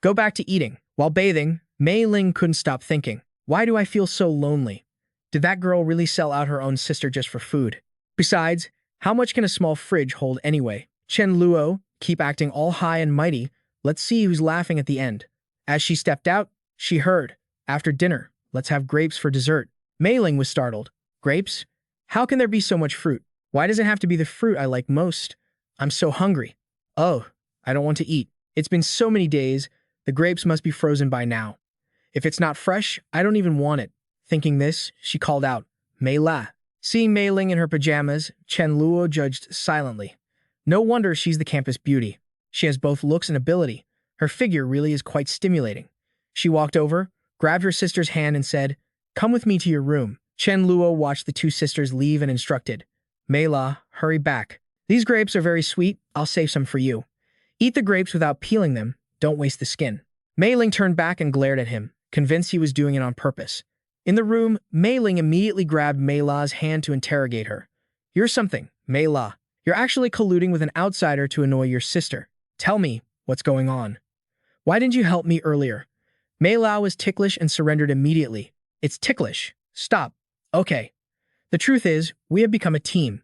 Go back to eating." While bathing, Mei Ling couldn't stop thinking, why do I feel so lonely? Did that girl really sell out her own sister just for food? Besides, how much can a small fridge hold anyway? Chen Luo, keep acting all high and mighty. Let's see who's laughing at the end. As she stepped out, she heard, "After dinner, let's have grapes for dessert." Mei Ling was startled. "Grapes? How can there be so much fruit? Why does it have to be the fruit I like most? I'm so hungry. Oh, I don't want to eat. It's been so many days. The grapes must be frozen by now. If it's not fresh, I don't even want it." Thinking this, she called out, "Mei La." Seeing Mei Ling in her pajamas, Chen Luo judged silently. No wonder she's the campus beauty. She has both looks and ability. Her figure really is quite stimulating. She walked over, grabbed her sister's hand and said, "Come with me to your room." Chen Luo watched the two sisters leave and instructed, "Mei La, hurry back. These grapes are very sweet. I'll save some for you. Eat the grapes without peeling them. Don't waste the skin." Mei Ling turned back and glared at him, convinced he was doing it on purpose. In the room, Mei Ling immediately grabbed Mei La's hand to interrogate her. "You're something, Mei La. You're actually colluding with an outsider to annoy your sister. Tell me, what's going on? Why didn't you help me earlier?" Mei La was ticklish and surrendered immediately. "It's ticklish. Stop. Okay. The truth is, we have become a team.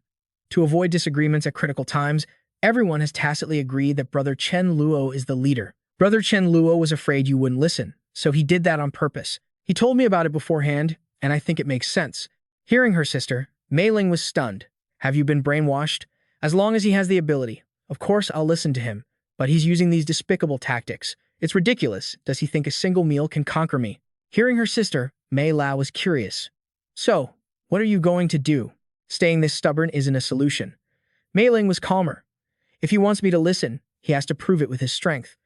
To avoid disagreements at critical times, everyone has tacitly agreed that Brother Chen Luo is the leader. Brother Chen Luo was afraid you wouldn't listen, so he did that on purpose. He told me about it beforehand, and I think it makes sense." Hearing her sister, Mei Ling was stunned. "Have you been brainwashed? As long as he has the ability, of course I'll listen to him, but he's using these despicable tactics. It's ridiculous. Does he think a single meal can conquer me?" Hearing her sister, Mei La was curious. "So, what are you going to do? Staying this stubborn isn't a solution." Mei Ling was calmer. "If he wants me to listen, he has to prove it with his strength.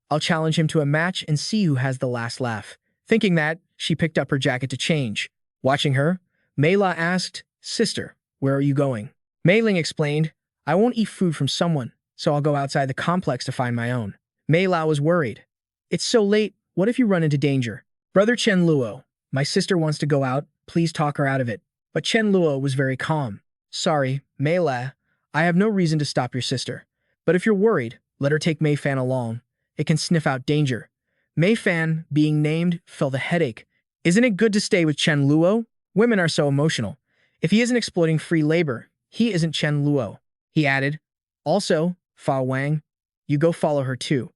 I'll challenge him to a match and see who has the last laugh." Thinking that, she picked up her jacket to change. Watching her, Mei La asked, "Sister, where are you going?" Mei Ling explained, "I won't eat food from someone, so I'll go outside the complex to find my own." Mei La was worried. "It's so late. What if you run into danger?" "Brother Chen Luo, my sister wants to go out. Please talk her out of it." But Chen Luo was very calm. "Sorry, Mei La, I have no reason to stop your sister. But if you're worried, let her take Mei Fan along. It can sniff out danger." Mei Fan, being named, felt a headache. "Isn't it good to stay with Chen Luo? Women are so emotional. If he isn't exploiting free labor, he isn't Chen Luo." He added, "Also, Fa Wang, you go follow her too."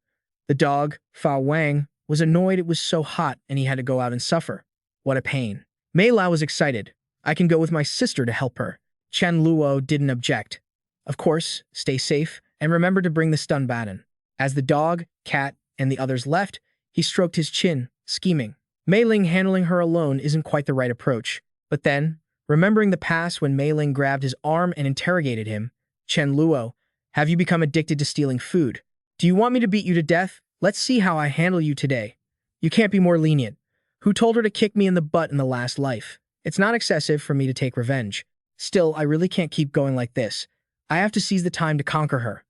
The dog, Fa Wang, was annoyed it was so hot and he had to go out and suffer. What a pain. Mei La was excited. "I can go with my sister to help her." Chen Luo didn't object. "Of course, stay safe and remember to bring the stun baton." As the dog, cat, and the others left, he stroked his chin, scheming. Mei Ling handling her alone isn't quite the right approach. But then, remembering the past when Mei Ling grabbed his arm and interrogated him, "Chen Luo, have you become addicted to stealing food? Do you want me to beat you to death? Let's see how I handle you today. You can't be more lenient. Who told her to kick me in the butt in the last life? It's not excessive for me to take revenge. Still, I really can't keep going like this. I have to seize the time to conquer her."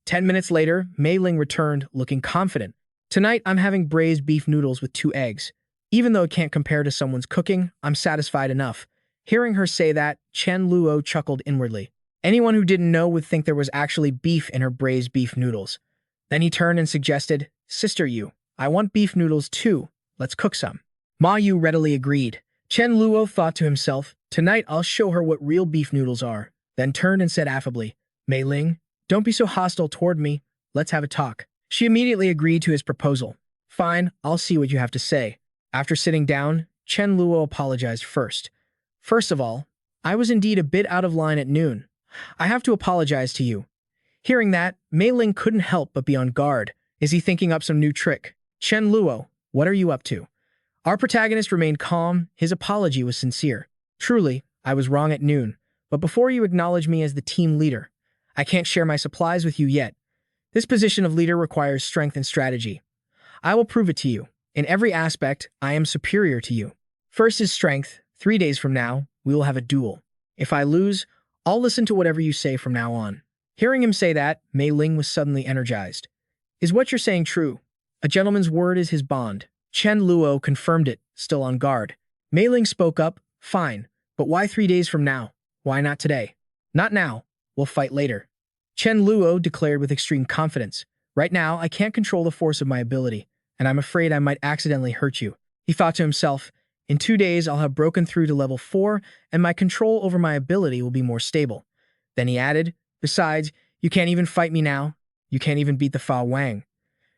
10 minutes later, Mei Ling returned, looking confident. Tonight, I'm having braised beef noodles with 2 eggs. Even though it can't compare to someone's cooking, I'm satisfied enough. Hearing her say that, Chen Luo chuckled inwardly. Anyone who didn't know would think there was actually beef in her braised beef noodles. Then he turned and suggested, Sister Yu, I want beef noodles too. Let's cook some. Ma Yu readily agreed. Chen Luo thought to himself, tonight I'll show her what real beef noodles are. Then turned and said affably, Mei Ling, don't be so hostile toward me. Let's have a talk. She immediately agreed to his proposal. Fine, I'll see what you have to say. After sitting down, Chen Luo apologized first. First of all, I was indeed a bit out of line at noon. I have to apologize to you. Hearing that, Mei Ling couldn't help but be on guard. Is he thinking up some new trick? Chen Luo, what are you up to? Our protagonist remained calm. His apology was sincere. Truly, I was wrong at noon. But before you acknowledge me as the team leader, I can't share my supplies with you yet. This position of leader requires strength and strategy. I will prove it to you. In every aspect, I am superior to you. First is strength. 3 days from now, we will have a duel. If I lose, I'll listen to whatever you say from now on. Hearing him say that, Mei Ling was suddenly energized. Is what you're saying true? A gentleman's word is his bond. Chen Luo confirmed it, still on guard. Mei Ling spoke up, fine, but why 3 days from now? Why not today? Not now. We'll fight later. Chen Luo declared with extreme confidence. Right now, I can't control the force of my ability, and I'm afraid I might accidentally hurt you. He thought to himself, in 2 days I'll have broken through to level 4, and my control over my ability will be more stable. Then he added, besides, you can't even fight me now. You can't even beat the Fa Wang.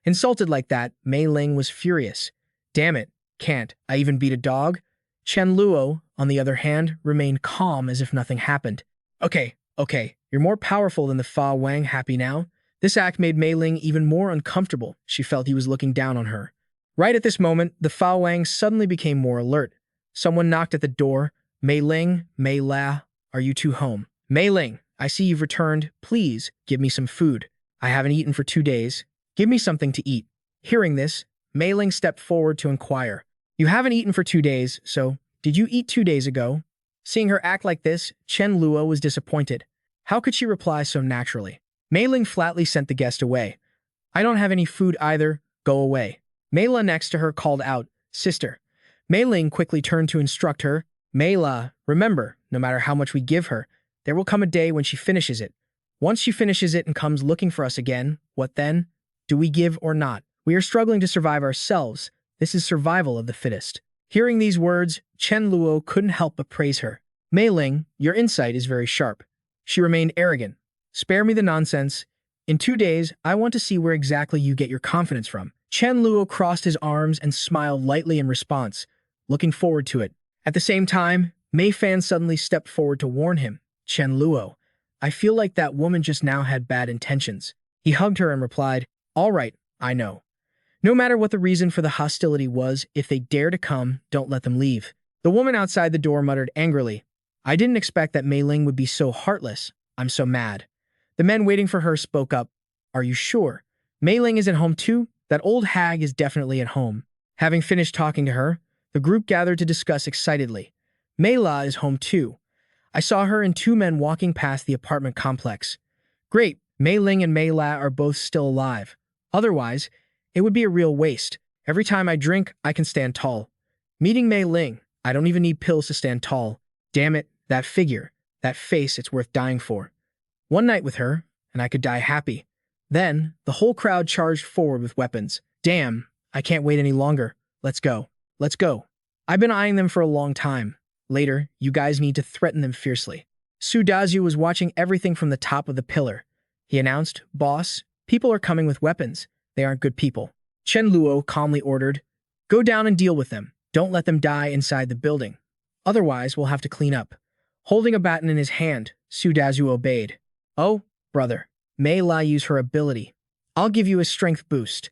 Insulted like that, Mei Ling was furious. Damn it, can't I even beat a dog? Chen Luo, on the other hand, remained calm as if nothing happened. Okay, you're more powerful than the Fa Wang, happy now? This act made Mei Ling even more uncomfortable. She felt he was looking down on her. Right at this moment, the Fa Wang suddenly became more alert. Someone knocked at the door. Mei Ling, Mei La, are you two home? Mei Ling, I see you've returned. Please, give me some food. I haven't eaten for 2 days. Give me something to eat. Hearing this, Mei Ling stepped forward to inquire. You haven't eaten for 2 days, so did you eat 2 days ago? Seeing her act like this, Chen Luo was disappointed. How could she reply so naturally? Mei Ling flatly sent the guest away. I don't have any food either. Go away. Mei La next to her called out, Sister. Mei Ling quickly turned to instruct her. Mei La, remember, no matter how much we give her, there will come a day when she finishes it. Once she finishes it and comes looking for us again, what then? Do we give or not? We are struggling to survive ourselves. This is survival of the fittest. Hearing these words, Chen Luo couldn't help but praise her. Mei Ling, your insight is very sharp. She remained arrogant. Spare me the nonsense. In 2 days, I want to see where exactly you get your confidence from. Chen Luo crossed his arms and smiled lightly in response, looking forward to it. At the same time, Mei Fan suddenly stepped forward to warn him. Chen Luo, I feel like that woman just now had bad intentions. He hugged her and replied, All right, I know. No matter what the reason for the hostility was, if they dare to come, don't let them leave. The woman outside the door muttered angrily, I didn't expect that Mei Ling would be so heartless. I'm so mad. The men waiting for her spoke up. Are you sure? Mei Ling is at home too? That old hag is definitely at home. Having finished talking to her, the group gathered to discuss excitedly. Mei La is home too. I saw her and 2 men walking past the apartment complex. Great, Mei Ling and Mei La are both still alive. Otherwise, it would be a real waste. Every time I drink, I can stand tall. Meeting Mei Ling, I don't even need pills to stand tall. Damn it, that figure, that face, it's worth dying for. One night with her, and I could die happy. Then, the whole crowd charged forward with weapons. Damn, I can't wait any longer. Let's go. Let's go. I've been eyeing them for a long time. Later, you guys need to threaten them fiercely. Su Dazu was watching everything from the top of the pillar. He announced, Boss, people are coming with weapons. They aren't good people. Chen Luo calmly ordered, Go down and deal with them. Don't let them die inside the building. Otherwise, we'll have to clean up. Holding a baton in his hand, Su Dazu obeyed. Oh, brother. Mei La used her ability. I'll give you a strength boost.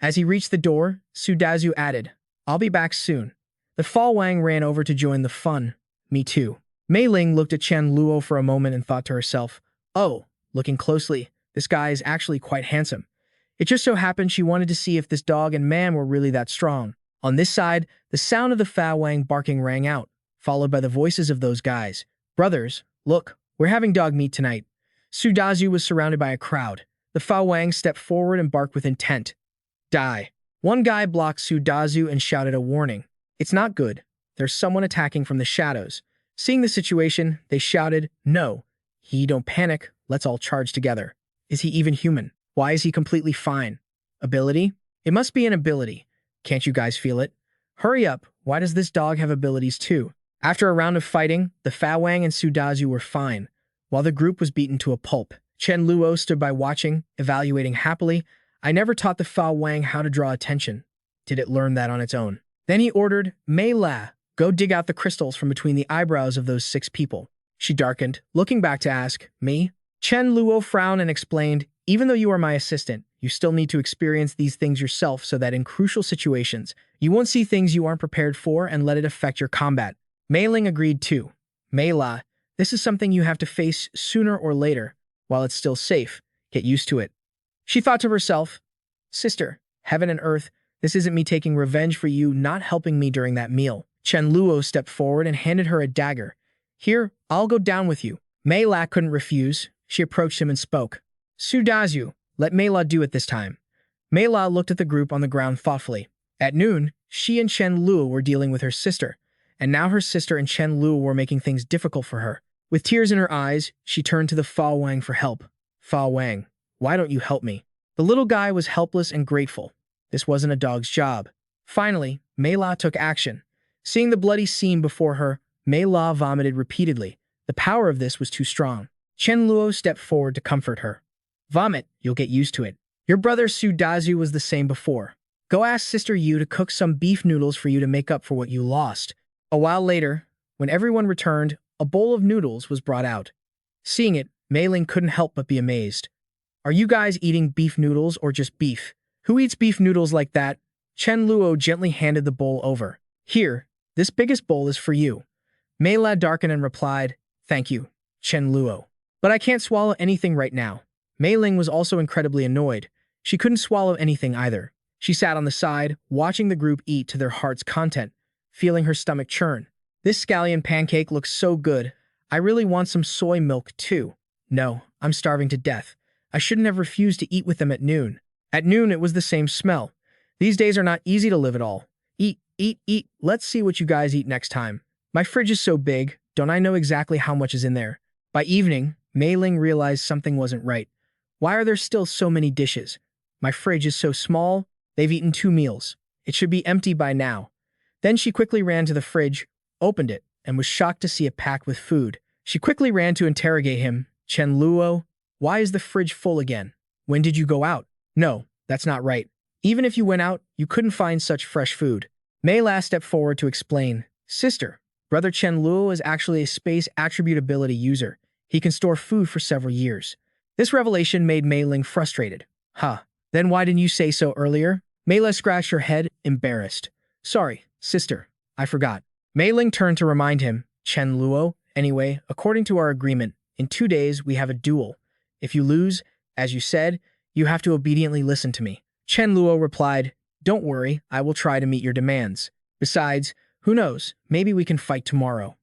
As he reached the door, Su Dazu added, I'll be back soon. The Fa Wang ran over to join the fun. Me too. Mei Ling looked at Chen Luo for a moment and thought to herself, Oh, looking closely, this guy is actually quite handsome. It just so happened she wanted to see if this dog and man were really that strong. On this side, the sound of the Fa Wang barking rang out, followed by the voices of those guys. Brothers, look, we're having dog meat tonight. Su Dazu was surrounded by a crowd. The Fa Wang stepped forward and barked with intent. Die. One guy blocked Su Dazu and shouted a warning. It's not good. There's someone attacking from the shadows. Seeing the situation, they shouted, no. He don't panic. Let's all charge together. Is he even human? Why is he completely fine? Ability? It must be an ability. Can't you guys feel it? Hurry up. Why does this dog have abilities too? After a round of fighting, the Fa Wang and Su Dazu were fine, while the group was beaten to a pulp. Chen Luo stood by watching, evaluating happily. I never taught the Fa Wang how to draw attention. Did it learn that on its own? Then he ordered, Mei La, go dig out the crystals from between the eyebrows of those 6 people. She darkened, looking back to ask, me? Chen Luo frowned and explained, even though you are my assistant, you still need to experience these things yourself so that in crucial situations, you won't see things you aren't prepared for and let it affect your combat. Mei Ling agreed too. Mei La, this is something you have to face sooner or later. While it's still safe, get used to it. She thought to herself, sister, heaven and earth, this isn't me taking revenge for you not helping me during that meal. Chen Luo stepped forward and handed her a dagger. Here, I'll go down with you. Mei La couldn't refuse. She approached him and spoke. Su Dazu, let Mei La do it this time. Mei La looked at the group on the ground thoughtfully. At noon, she and Chen Luo were dealing with her sister, and now her sister and Chen Luo were making things difficult for her. With tears in her eyes, she turned to the Fa Wang for help. Fa Wang, why don't you help me? The little guy was helpless and grateful. This wasn't a dog's job. Finally, Mei La took action. Seeing the bloody scene before her, Mei La vomited repeatedly. The power of this was too strong. Chen Luo stepped forward to comfort her. Vomit, you'll get used to it. Your brother Su Dazu was the same before. Go ask Sister Yu to cook some beef noodles for you to make up for what you lost. A while later, when everyone returned, a bowl of noodles was brought out. Seeing it, Mei Ling couldn't help but be amazed. Are you guys eating beef noodles or just beef? Who eats beef noodles like that? Chen Luo gently handed the bowl over. Here, this biggest bowl is for you. Mei La darkened and replied, thank you, Chen Luo. But I can't swallow anything right now. Mei Ling was also incredibly annoyed. She couldn't swallow anything either. She sat on the side, watching the group eat to their heart's content, feeling her stomach churn. This scallion pancake looks so good. I really want some soy milk too. No, I'm starving to death. I shouldn't have refused to eat with them at noon. At noon, it was the same smell. These days are not easy to live at all. Eat, eat, eat. Let's see what you guys eat next time. My fridge is so big, don't I know exactly how much is in there? By evening, Mei Ling realized something wasn't right. Why are there still so many dishes? My fridge is so small, they've eaten 2 meals. It should be empty by now. Then she quickly ran to the fridge, opened it, and was shocked to see it packed with food. She quickly ran to interrogate him. Chen Luo, why is the fridge full again? When did you go out? No, that's not right. Even if you went out, you couldn't find such fresh food. Mei La stepped forward to explain. Sister, Brother Chen Luo is actually a space attribute ability user. He can store food for several years. This revelation made Mei Ling frustrated. Huh, then why didn't you say so earlier? Mei La scratched her head, embarrassed. Sorry, sister, I forgot. Mei Ling turned to remind him, Chen Luo, anyway, according to our agreement, in 2 days we have a duel. If you lose, as you said, you have to obediently listen to me. Chen Luo replied, don't worry, I will try to meet your demands. Besides, who knows, maybe we can fight tomorrow.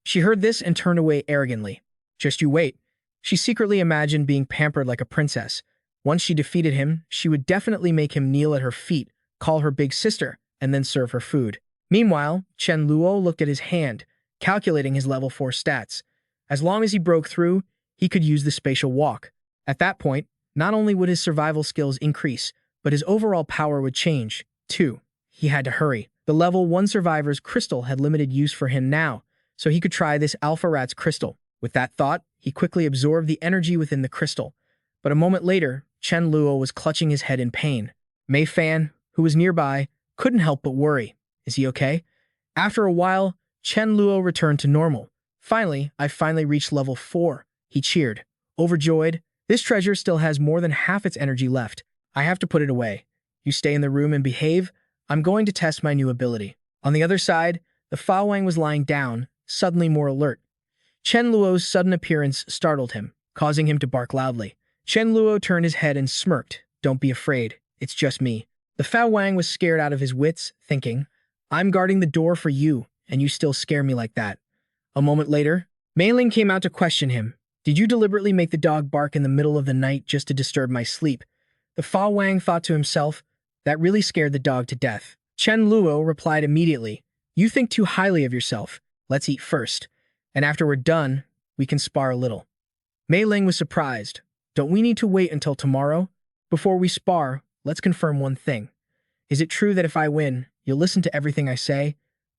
She heard this and turned away arrogantly. Just you wait. She secretly imagined being pampered like a princess. Once she defeated him, she would definitely make him kneel at her feet, call her big sister, and then serve her food. Meanwhile, Chen Luo looked at his hand, calculating his level 4 stats. As long as he broke through, he could use the spatial walk. At that point, not only would his survival skills increase, but his overall power would change, too. He had to hurry. The level 1 survivor's crystal had limited use for him now, so he could try this Alpha Rat's crystal. With that thought, he quickly absorbed the energy within the crystal. But a moment later, Chen Luo was clutching his head in pain. Mei Fan, who was nearby, couldn't help but worry. Is he okay? After a while, Chen Luo returned to normal. Finally, I finally reached level 4. He cheered. Overjoyed, this treasure still has more than half its energy left. I have to put it away. You stay in the room and behave. I'm going to test my new ability. On the other side, the Fa Wang was lying down, suddenly more alert. Chen Luo's sudden appearance startled him, causing him to bark loudly. Chen Luo turned his head and smirked. Don't be afraid. It's just me. The Fa Wang was scared out of his wits, thinking, I'm guarding the door for you, and you still scare me like that. A moment later, Mei Ling came out to question him. Did you deliberately make the dog bark in the middle of the night just to disturb my sleep? The Fa Wang thought to himself, That really scared the dog to death. Chen Luo replied immediately, "You think too highly of yourself. Let's eat first. And after we're done, we can spar a little." Mei Ling was surprised. "Don't we need to wait until tomorrow? Before we spar, let's confirm one thing. Is it true that if I win, you'll listen to everything I say?"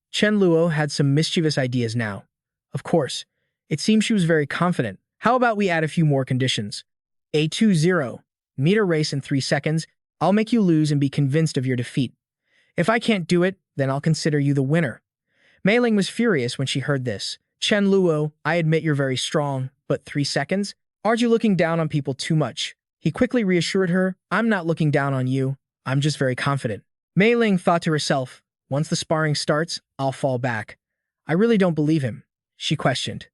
Chen Luo had some mischievous ideas now. Of course. It seemed she was very confident. "How about we add a few more conditions? A20. Meter race in 3 seconds. I'll make you lose and be convinced of your defeat. If I can't do it, then I'll consider you the winner." Mei Ling was furious when she heard this. "Chen Luo, I admit you're very strong, but 3 seconds? Aren't you looking down on people too much?" He quickly reassured her, "I'm not looking down on you. I'm just very confident." Mei Ling thought to herself, "Once the sparring starts, I'll fall back." I really don't believe him. She questioned.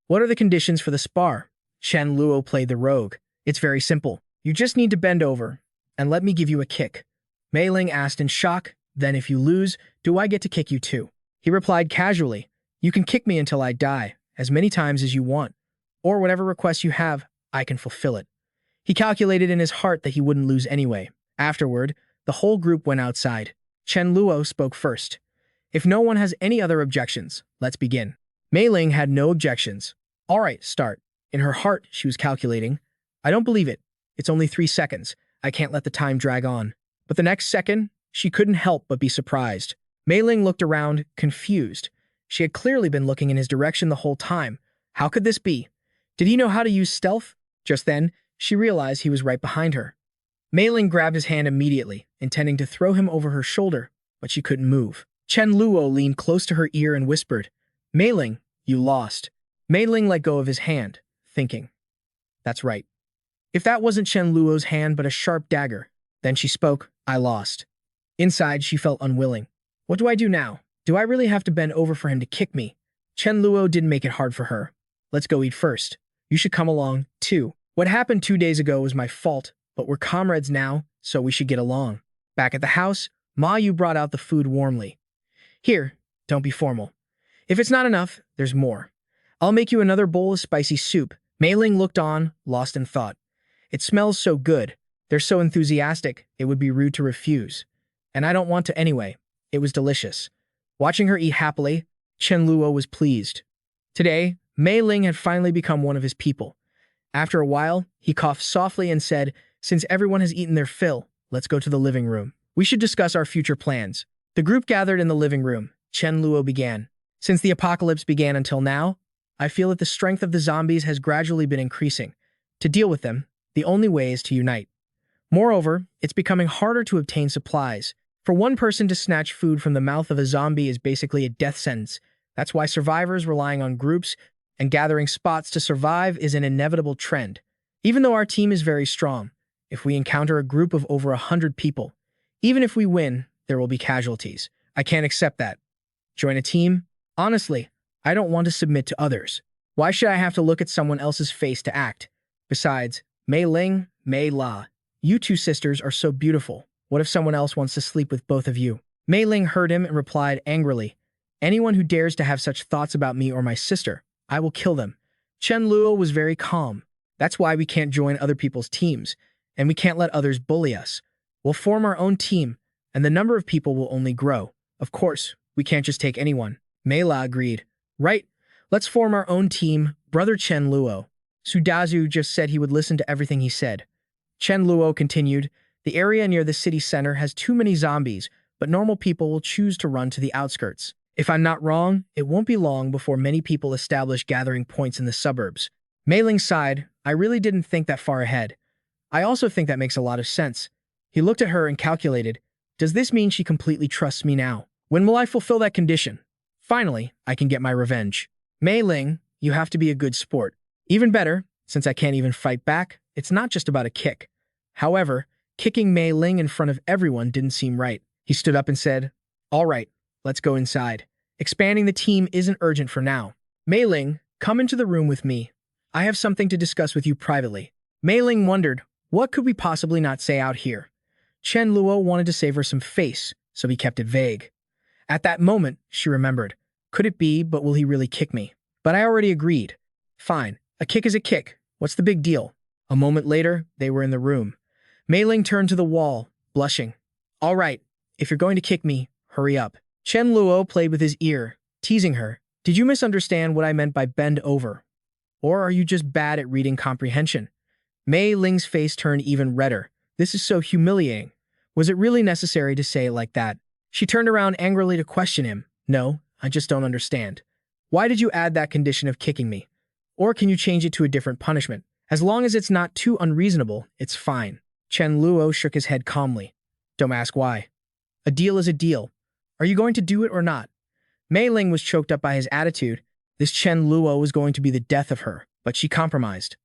"What are the conditions for the spar?" Chen Luo played the rogue. "It's very simple. You just need to bend over and let me give you a kick." Mei Ling asked in shock, "Then if you lose, do I get to kick you too?" He replied casually, "You can kick me until I die, as many times as you want, or whatever request you have, I can fulfill it." He calculated in his heart that he wouldn't lose anyway. Afterward, the whole group went outside. Chen Luo spoke first. "If no one has any other objections, let's begin." Mei Ling had no objections. "All right, start." In her heart, she was calculating, "I don't believe it. It's only 3 seconds. I can't let the time drag on." But the next second, she couldn't help but be surprised. Mei Ling looked around, confused. She had clearly been looking in his direction the whole time. How could this be? Did he know how to use stealth? Just then, she realized he was right behind her. Mei Ling grabbed his hand immediately, intending to throw him over her shoulder, but she couldn't move. Chen Luo leaned close to her ear and whispered, "Mei Ling, you lost." Mei Ling let go of his hand, thinking, "That's right." If that wasn't Chen Luo's hand but a sharp dagger, then she spoke, "I lost." Inside, she felt unwilling. What do I do now? Do I really have to bend over for him to kick me? Chen Luo didn't make it hard for her. "Let's go eat first. You should come along, too. What happened 2 days ago was my fault, but we're comrades now, so we should get along." Back at the house, Ma Yu brought out the food warmly. "Here, don't be formal. If it's not enough, there's more. I'll make you another bowl of spicy soup." Mei Ling looked on, lost in thought. "It smells so good. They're so enthusiastic, it would be rude to refuse. And I don't want to anyway." It was delicious. Watching her eat happily, Chen Luo was pleased. Today, Mei Ling had finally become one of his people. After a while, he coughed softly and said, "Since everyone has eaten their fill, let's go to the living room. We should discuss our future plans." The group gathered in the living room. Chen Luo began. "Since the apocalypse began until now, I feel that the strength of the zombies has gradually been increasing. To deal with them, the only way is to unite. Moreover, it's becoming harder to obtain supplies. For one person to snatch food from the mouth of a zombie is basically a death sentence. That's why survivors relying on groups and gathering spots to survive is an inevitable trend. Even though our team is very strong, if we encounter a group of over 100 people, even if we win, there will be casualties. I can't accept that. Join a team? Honestly, I don't want to submit to others. Why should I have to look at someone else's face to act? Besides, Mei Ling, Mei La, you two sisters are so beautiful. What if someone else wants to sleep with both of you?" Mei Ling heard him and replied angrily, "Anyone who dares to have such thoughts about me or my sister, I will kill them." Chen Luo was very calm. "That's why we can't join other people's teams, and we can't let others bully us. We'll form our own team, and the number of people will only grow. Of course, we can't just take anyone." Mei La agreed. "Right, let's form our own team, Brother Chen Luo." Sudazu just said he would listen to everything he said. Chen Luo continued, "The area near the city center has too many zombies, but normal people will choose to run to the outskirts. If I'm not wrong, it won't be long before many people establish gathering points in the suburbs." Mei Ling sighed, "I really didn't think that far ahead. I also think that makes a lot of sense." He looked at her and calculated, "Does this mean she completely trusts me now? When will I fulfill that condition? Finally, I can get my revenge." "Mei Ling, you have to be a good sport. Even better, since I can't even fight back, it's not just about a kick." However, kicking Mei Ling in front of everyone didn't seem right. He stood up and said, "All right, let's go inside. Expanding the team isn't urgent for now. Mei Ling, come into the room with me. I have something to discuss with you privately." Mei Ling wondered, what could we possibly not say out here? Chen Luo wanted to save her some face, so he kept it vague. At that moment, she remembered, could it be, but will he really kick me? But I already agreed. Fine, a kick is a kick. What's the big deal? A moment later, they were in the room. Mei Ling turned to the wall, blushing. All right, if you're going to kick me, hurry up. Chen Luo played with his ear, teasing her. Did you misunderstand what I meant by bend over? Or are you just bad at reading comprehension? Mei Ling's face turned even redder. This is so humiliating. Was it really necessary to say it like that? She turned around angrily to question him. No, I just don't understand. Why did you add that condition of kicking me? Or can you change it to a different punishment? As long as it's not too unreasonable, it's fine. Chen Luo shook his head calmly. Don't ask why. A deal is a deal. Are you going to do it or not? Mei Ling was choked up by his attitude. This Chen Luo was going to be the death of her, but she compromised.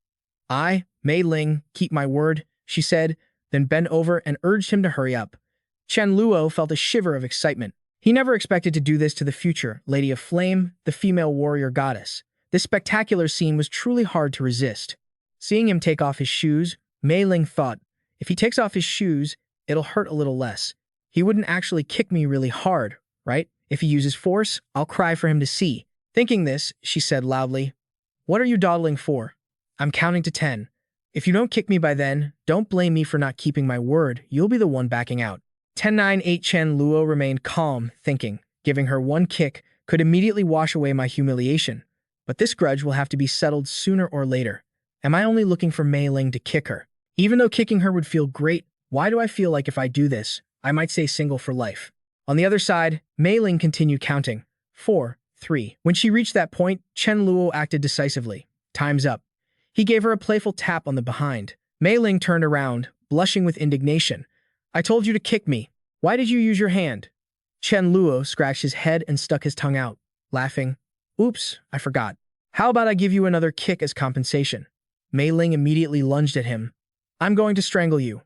I, Mei Ling, keep my word, she said, then bent over and urged him to hurry up. Chen Luo felt a shiver of excitement. He never expected to do this to the future Lady of Flame, the female warrior goddess. This spectacular scene was truly hard to resist. Seeing him take off his shoes, Mei Ling thought, if he takes off his shoes, it'll hurt a little less. He wouldn't actually kick me really hard, right? If he uses force, I'll cry for him to see. Thinking this, she said loudly, What are you dawdling for? I'm counting to 10. If you don't kick me by then, don't blame me for not keeping my word. You'll be the one backing out. 10-9-8 Chen Luo remained calm, thinking, giving her one kick could immediately wash away my humiliation. But this grudge will have to be settled sooner or later. Am I only looking for Mei Ling to kick her? Even though kicking her would feel great, why do I feel like if I do this, I might stay single for life? On the other side, Mei Ling continued counting. 4, 3. When she reached that point, Chen Luo acted decisively. Time's up. He gave her a playful tap on the behind. Mei Ling turned around, blushing with indignation. I told you to kick me. Why did you use your hand? Chen Luo scratched his head and stuck his tongue out, laughing. Oops, I forgot. How about I give you another kick as compensation? Mei Ling immediately lunged at him. I'm going to strangle you.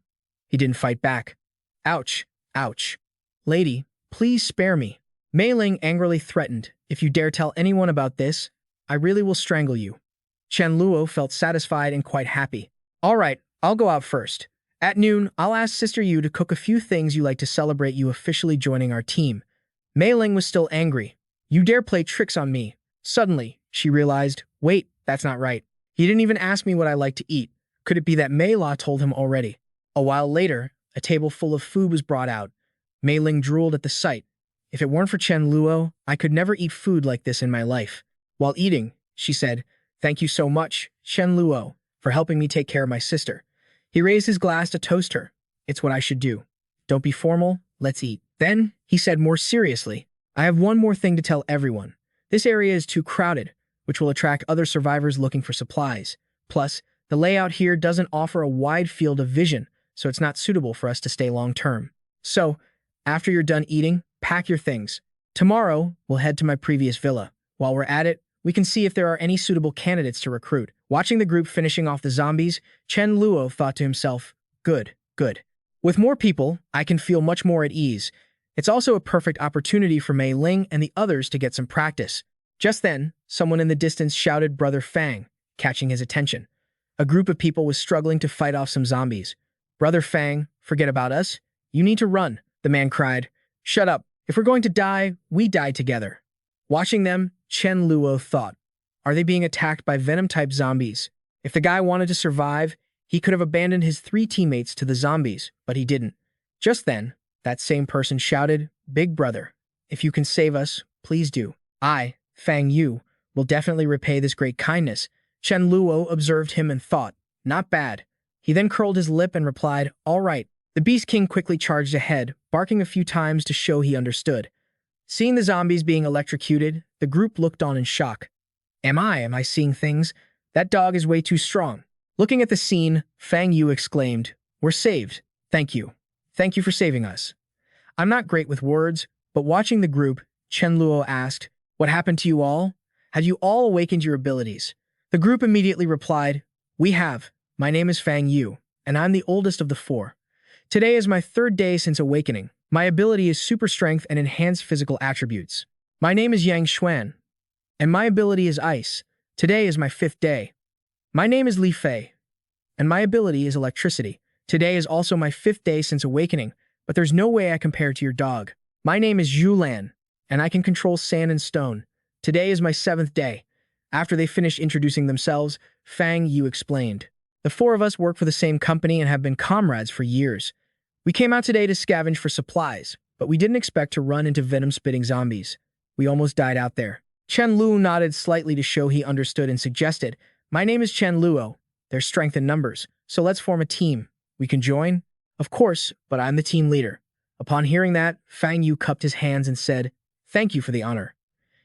He didn't fight back. Ouch, ouch. Lady, please spare me. Mei Ling angrily threatened, if you dare tell anyone about this, I really will strangle you. Chen Luo felt satisfied and quite happy. All right, I'll go out first. At noon, I'll ask Sister Yu to cook a few things you like to celebrate you officially joining our team. Mei Ling was still angry. You dare play tricks on me. Suddenly, she realized, wait, that's not right. He didn't even ask me what I like to eat. Could it be that Mei La told him already? A while later, a table full of food was brought out. Mei Ling drooled at the sight. If it weren't for Chen Luo, I could never eat food like this in my life. While eating, she said, Thank you so much, Chen Luo, for helping me take care of my sister. He raised his glass to toast her. It's what I should do. Don't be formal, let's eat. Then, he said more seriously, I have one more thing to tell everyone. This area is too crowded, which will attract other survivors looking for supplies. Plus, the layout here doesn't offer a wide field of vision, so it's not suitable for us to stay long-term. So, after you're done eating, pack your things. Tomorrow, we'll head to my previous villa. While we're at it, we can see if there are any suitable candidates to recruit. Watching the group finishing off the zombies, Chen Luo thought to himself, good, good. With more people, I can feel much more at ease. It's also a perfect opportunity for Mei Ling and the others to get some practice. Just then, someone in the distance shouted Brother Fang, catching his attention. A group of people was struggling to fight off some zombies. Brother Fang, forget about us. You need to run, the man cried. Shut up. If we're going to die, we die together. Watching them, Chen Luo thought, are they being attacked by venom-type zombies? If the guy wanted to survive, he could have abandoned his 3 teammates to the zombies, but he didn't. Just then, that same person shouted, Big brother, if you can save us, please do. I, Fang Yu, will definitely repay this great kindness. Chen Luo observed him and thought, not bad. He then curled his lip and replied, all right. The Beast King quickly charged ahead, barking a few times to show he understood. Seeing the zombies being electrocuted, the group looked on in shock. Am I seeing things? That dog is way too strong. Looking at the scene, Fang Yu exclaimed, we're saved. Thank you. Thank you for saving us. I'm not great with words, but watching the group, Chen Luo asked, what happened to you all? Have you all awakened your abilities? The group immediately replied, we have. My name is Fang Yu, and I'm the oldest of the 4. Today is my 3rd day since awakening. My ability is super strength and enhanced physical attributes. My name is Yang Xuan, and my ability is ice. Today is my 5th day. My name is Li Fei, and my ability is electricity. Today is also my 5th day since awakening, but there's no way I compare to your dog. My name is Yu Lan, and I can control sand and stone. Today is my 7th day. After they finished introducing themselves, Fang Yu explained. The 4 of us work for the same company and have been comrades for years. We came out today to scavenge for supplies, but we didn't expect to run into venom-spitting zombies. We almost died out there. Chen Luo nodded slightly to show he understood and suggested, "My name is Chen Luo. There's strength in numbers, so let's form a team. We can join?" "Of course, but I'm the team leader." Upon hearing that, Fang Yu cupped his hands and said, "Thank you for the honor.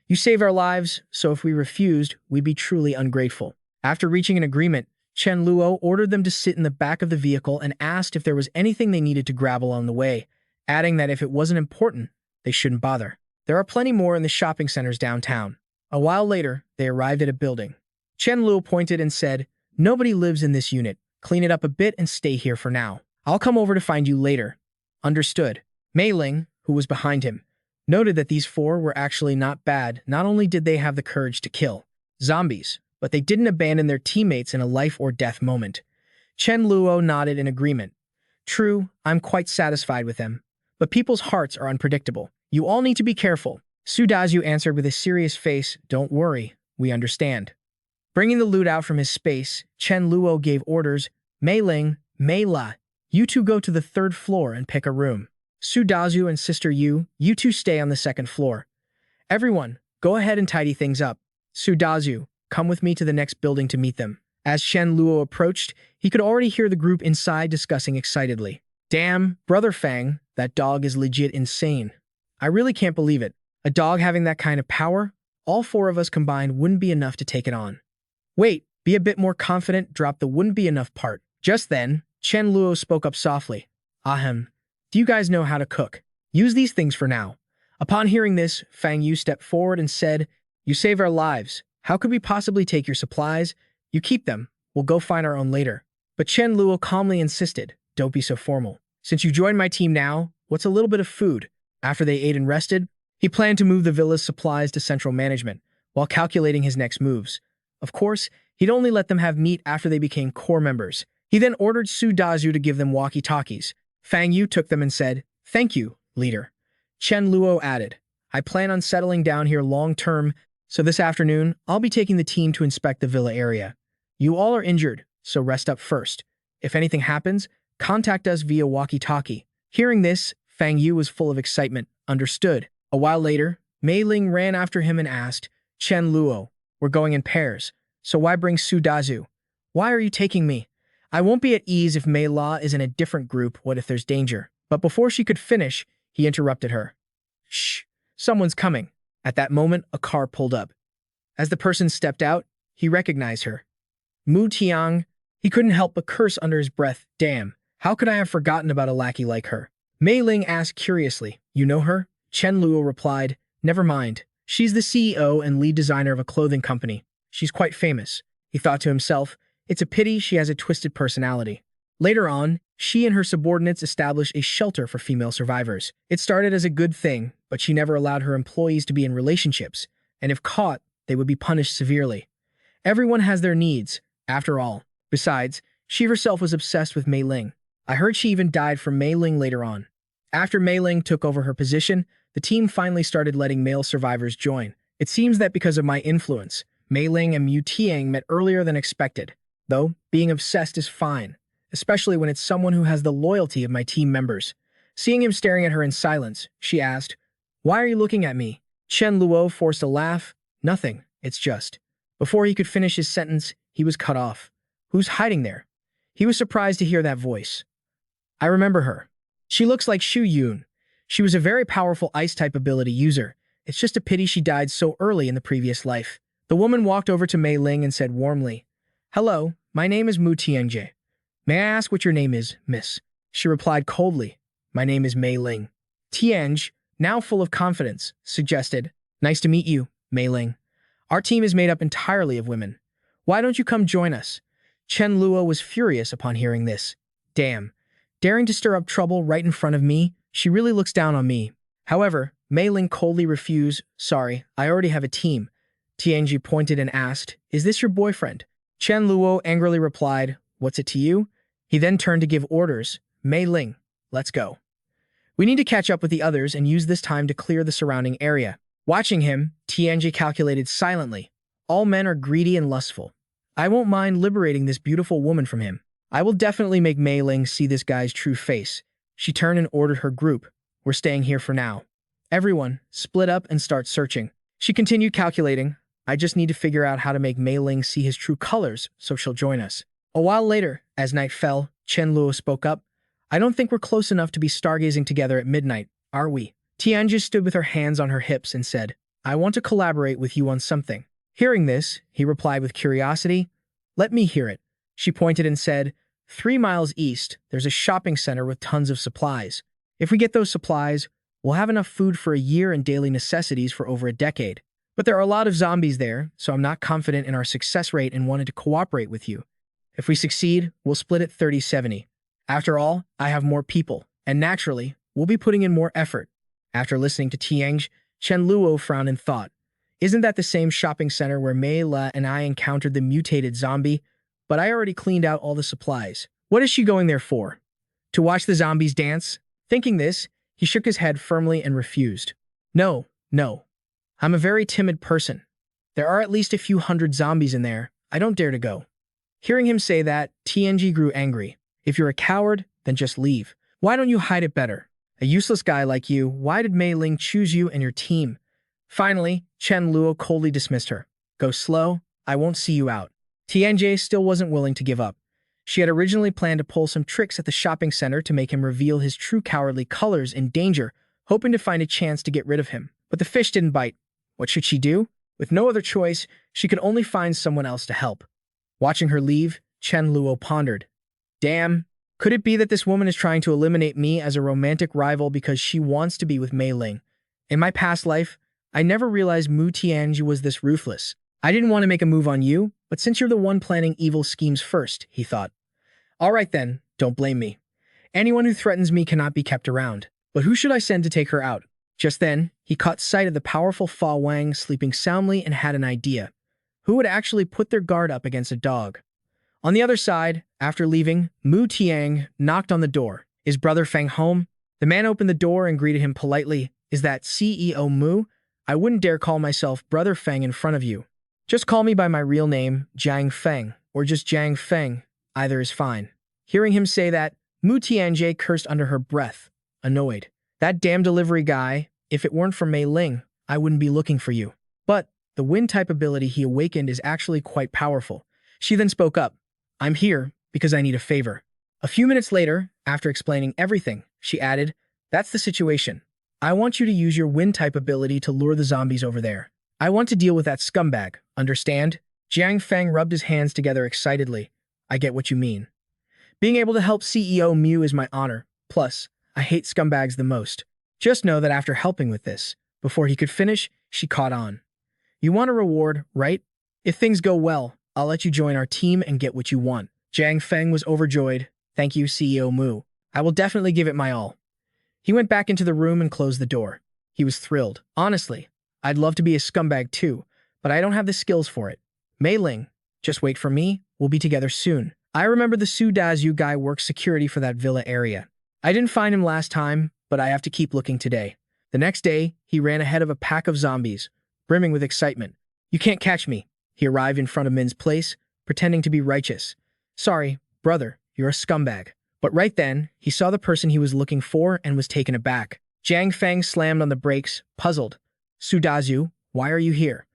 You saved our lives, so if we refused, we'd be truly ungrateful." After reaching an agreement, Chen Luo ordered them to sit in the back of the vehicle and asked if there was anything they needed to grab along the way, adding that if it wasn't important, they shouldn't bother. There are plenty more in the shopping centers downtown. A while later, they arrived at a building. Chen Luo pointed and said, "Nobody lives in this unit. Clean it up a bit and stay here for now. I'll come over to find you later." Understood. Mei Ling, who was behind him, noted that these four were actually not bad. Not only did they have the courage to kill zombies, but they didn't abandon their teammates in a life-or-death moment. Chen Luo nodded in agreement. "True, I'm quite satisfied with them. But people's hearts are unpredictable. You all need to be careful." Su Dazhu answered with a serious face, "Don't worry, we understand." Bringing the loot out from his space, Chen Luo gave orders, "Mei Ling, Mei La, you two go to the third floor and pick a room. Su Dazhu and Sister Yu, you two stay on the second floor. Everyone, go ahead and tidy things up. Su Dazhu, come with me to the next building to meet them." As Chen Luo approached, he could already hear the group inside discussing excitedly. "Damn, Brother Fang, that dog is legit insane. I really can't believe it. A dog having that kind of power? All four of us combined wouldn't be enough to take it on." "Wait, be a bit more confident, drop the wouldn't be enough part." Just then, Chen Luo spoke up softly. "Ahem, do you guys know how to cook? Use these things for now." Upon hearing this, Fang Yu stepped forward and said, "You saved our lives. How could we possibly take your supplies? You keep them. We'll go find our own later." But Chen Luo calmly insisted, "Don't be so formal. Since you joined my team now, what's a little bit of food?" After they ate and rested, he planned to move the villa's supplies to central management, while calculating his next moves. Of course, he'd only let them have meat after they became core members. He then ordered Su Dazhu to give them walkie-talkies. Fang Yu took them and said, "Thank you, leader." Chen Luo added, "I plan on settling down here long-term, so this afternoon, I'll be taking the team to inspect the villa area. You all are injured, so rest up first. If anything happens, contact us via walkie-talkie." Hearing this, Fang Yu was full of excitement. Understood. A while later, Mei Ling ran after him and asked, "Chen Luo, we're going in pairs, so why bring Su Dazhu? Why are you taking me? I won't be at ease if Mei La is in a different group. What if there's danger?" But before she could finish, he interrupted her. "Shh, someone's coming." At that moment, a car pulled up. As the person stepped out, he recognized her. Mu Tiang. He couldn't help but curse under his breath. "Damn, how could I have forgotten about a lackey like her?" Mei Ling asked curiously, "You know her?" Chen Luo replied, "Never mind. She's the CEO and lead designer of a clothing company. She's quite famous." He thought to himself, "It's a pity she has a twisted personality." Later on, she and her subordinates established a shelter for female survivors. It started as a good thing, but she never allowed her employees to be in relationships, and if caught, they would be punished severely. Everyone has their needs, after all. Besides, she herself was obsessed with Mei Ling. I heard she even died from Mei Ling later on. After Mei Ling took over her position, the team finally started letting male survivors join. It seems that because of my influence, Mei Ling and Mu Tiang met earlier than expected. Though, being obsessed is fine, especially when it's someone who has the loyalty of my team members. Seeing him staring at her in silence, she asked, "Why are you looking at me?" Chen Luo forced a laugh. "Nothing, it's just." Before he could finish his sentence, he was cut off. "Who's hiding there?" He was surprised to hear that voice. "I remember her. She looks like Xu Yun. She was a very powerful ice-type ability user. It's just a pity she died so early in the previous life." The woman walked over to Mei Ling and said warmly, "Hello, my name is Mu Tianjie. May I ask what your name is, miss?" She replied coldly, "My name is Mei Ling." Tianj, now full of confidence, suggested, "Nice to meet you, Mei Ling. Our team is made up entirely of women. Why don't you come join us?" Chen Luo was furious upon hearing this. "Damn, daring to stir up trouble right in front of me? She really looks down on me." However, Mei Ling coldly refused. "Sorry, I already have a team." Tianji pointed and asked, "Is this your boyfriend?" Chen Luo angrily replied, "What's it to you?" He then turned to give orders. "Mei Ling, let's go. We need to catch up with the others and use this time to clear the surrounding area." Watching him, Tianji calculated silently. All men are greedy and lustful. I won't mind liberating this beautiful woman from him. I will definitely make Mei Ling see this guy's true face. She turned and ordered her group. We're staying here for now. Everyone, split up and start searching. She continued calculating. I just need to figure out how to make Mei Ling see his true colors so she'll join us. A while later, as night fell, Chen Luo spoke up. I don't think we're close enough to be stargazing together at midnight, are we? Tianji stood with her hands on her hips and said, I want to collaborate with you on something. Hearing this, he replied with curiosity. Let me hear it. She pointed and said, 3 miles east, there's a shopping center with tons of supplies. If we get those supplies, we'll have enough food for a year and daily necessities for over a decade. But there are a lot of zombies there, so I'm not confident in our success rate and wanted to cooperate with you. If we succeed, we'll split it 30-70. After all, I have more people, and naturally, we'll be putting in more effort. After listening to Tianj, Chen Luo frowned and thought, isn't that the same shopping center where Mei La and I encountered the mutated zombie? But I already cleaned out all the supplies. What is she going there for? To watch the zombies dance? Thinking this, he shook his head firmly and refused. No. I'm a very timid person. There are at least a few hundred zombies in there. I don't dare to go. Hearing him say that, Tianji grew angry. If you're a coward, then just leave. Why don't you hide it better? A useless guy like you, why did Mei Ling choose you and your team? Finally, Chen Luo coldly dismissed her. Go slow, I won't see you out. Tianji still wasn't willing to give up. She had originally planned to pull some tricks at the shopping center to make him reveal his true cowardly colors in danger, hoping to find a chance to get rid of him. But the fish didn't bite. What should she do? With no other choice, she could only find someone else to help. Watching her leave, Chen Luo pondered. Damn, could it be that this woman is trying to eliminate me as a romantic rival because she wants to be with Mei Ling? In my past life, I never realized Mu Tianji was this ruthless. I didn't want to make a move on you, but since you're the one planning evil schemes first, he thought. All right then, don't blame me. Anyone who threatens me cannot be kept around. But who should I send to take her out? Just then, he caught sight of the powerful Fa Wang sleeping soundly and had an idea. Who would actually put their guard up against a dog? On the other side, after leaving, Mu Tiang knocked on the door. Is Brother Feng home? The man opened the door and greeted him politely. Is that CEO Mu? I wouldn't dare call myself Brother Feng in front of you. Just call me by my real name, Jiang Feng, or just Jiang Feng. Either is fine. Hearing him say that, Mu Tianjie cursed under her breath, annoyed. That damn delivery guy, if it weren't for Mei Ling, I wouldn't be looking for you. But the wind-type ability he awakened is actually quite powerful. She then spoke up. I'm here because I need a favor. A few minutes later, after explaining everything, she added, that's the situation. I want you to use your wind-type ability to lure the zombies over there. I want to deal with that scumbag, understand? Jiang Feng rubbed his hands together excitedly. I get what you mean. Being able to help CEO Mu is my honor. Plus, I hate scumbags the most. Just know that after helping with this, before he could finish, she caught on. You want a reward, right? If things go well, I'll let you join our team and get what you want. Jiang Feng was overjoyed. Thank you, CEO Mu. I will definitely give it my all. He went back into the room and closed the door. He was thrilled. Honestly, I'd love to be a scumbag too, but I don't have the skills for it. Mei Ling, just wait for me. We'll be together soon. I remember the Su Dazhu guy works security for that villa area. I didn't find him last time, but I have to keep looking today. The next day, he ran ahead of a pack of zombies, brimming with excitement. You can't catch me. He arrived in front of Min's place, pretending to be righteous. Sorry, brother, you're a scumbag. But right then, he saw the person he was looking for and was taken aback. Jiang Feng slammed on the brakes, puzzled. Su Dazhu, why are you here?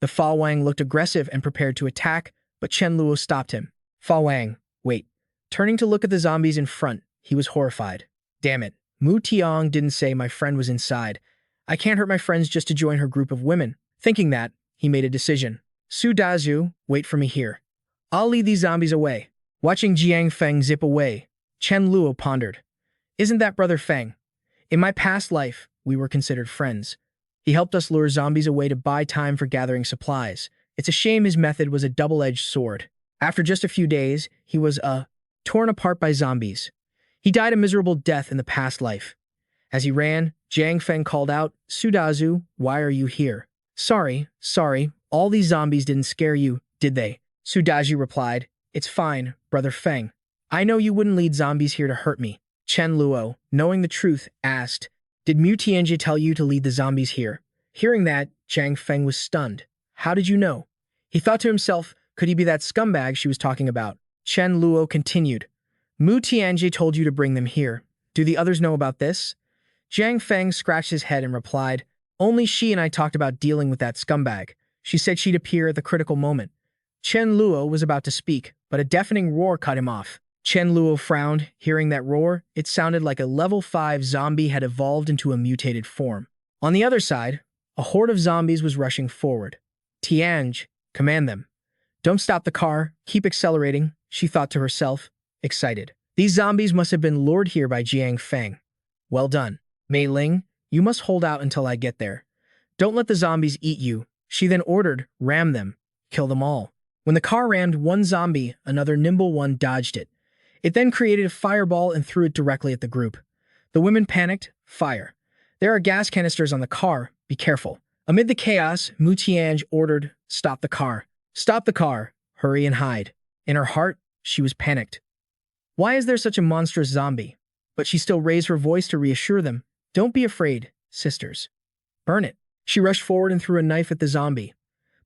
The Fa Wang looked aggressive and prepared to attack, but Chen Luo stopped him. Fa Wang, wait. Turning to look at the zombies in front, he was horrified. Damn it. Mu Tiang didn't say my friend was inside. I can't hurt my friends just to join her group of women. Thinking that, he made a decision. Su Dazhu, wait for me here. I'll lead these zombies away. Watching Jiang Feng zip away, Chen Luo pondered. Isn't that Brother Feng? In my past life, we were considered friends. He helped us lure zombies away to buy time for gathering supplies. It's a shame his method was a double-edged sword. After just a few days, he was, torn apart by zombies. He died a miserable death in the past life. As he ran, Jiang Feng called out, Su Dazhu, why are you here? Sorry, all these zombies didn't scare you, did they? Su Dazhu replied, it's fine, Brother Feng. I know you wouldn't lead zombies here to hurt me. Chen Luo, knowing the truth, asked, did Mu Tianji tell you to lead the zombies here? Hearing that, Jiang Feng was stunned. How did you know? He thought to himself, could he be that scumbag she was talking about? Chen Luo continued, Mu Tianji told you to bring them here, Do the others know about this? Jiang Feng scratched his head and replied, only she and I talked about dealing with that scumbag. She said she'd appear at the critical moment. Chen Luo was about to speak, but a deafening roar cut him off. Chen Luo frowned, hearing that roar. It sounded like a level 5 zombie had evolved into a mutated form. On the other side, a horde of zombies was rushing forward. Tianj, command them. Don't stop the car, keep accelerating, she thought to herself, excited. These zombies must have been lured here by Jiang Feng. Well done. Mei Ling, you must hold out until I get there. Don't let the zombies eat you. She then ordered, ram them. Kill them all. When the car rammed one zombie, another nimble one dodged it. It then created a fireball and threw it directly at the group. The women panicked. Fire. There are gas canisters on the car. Be careful. Amid the chaos, Mu Tianj ordered, stop the car. Stop the car. Hurry and hide. In her heart, she was panicked. Why is there such a monstrous zombie? But she still raised her voice to reassure them. Don't be afraid, sisters. Burn it. She rushed forward and threw a knife at the zombie.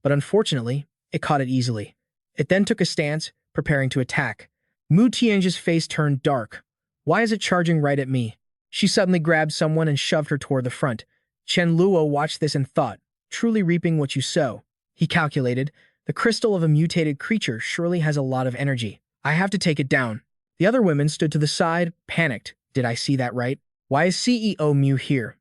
But unfortunately, it caught it easily. It then took a stance, preparing to attack. Mu Tianj's face turned dark. Why is it charging right at me? She suddenly grabbed someone and shoved her toward the front. Chen Luo watched this and thought, truly reaping what you sow. He calculated, the crystal of a mutated creature surely has a lot of energy. I have to take it down. The other women stood to the side, panicked. Did I see that right? Why is CEO Mu here?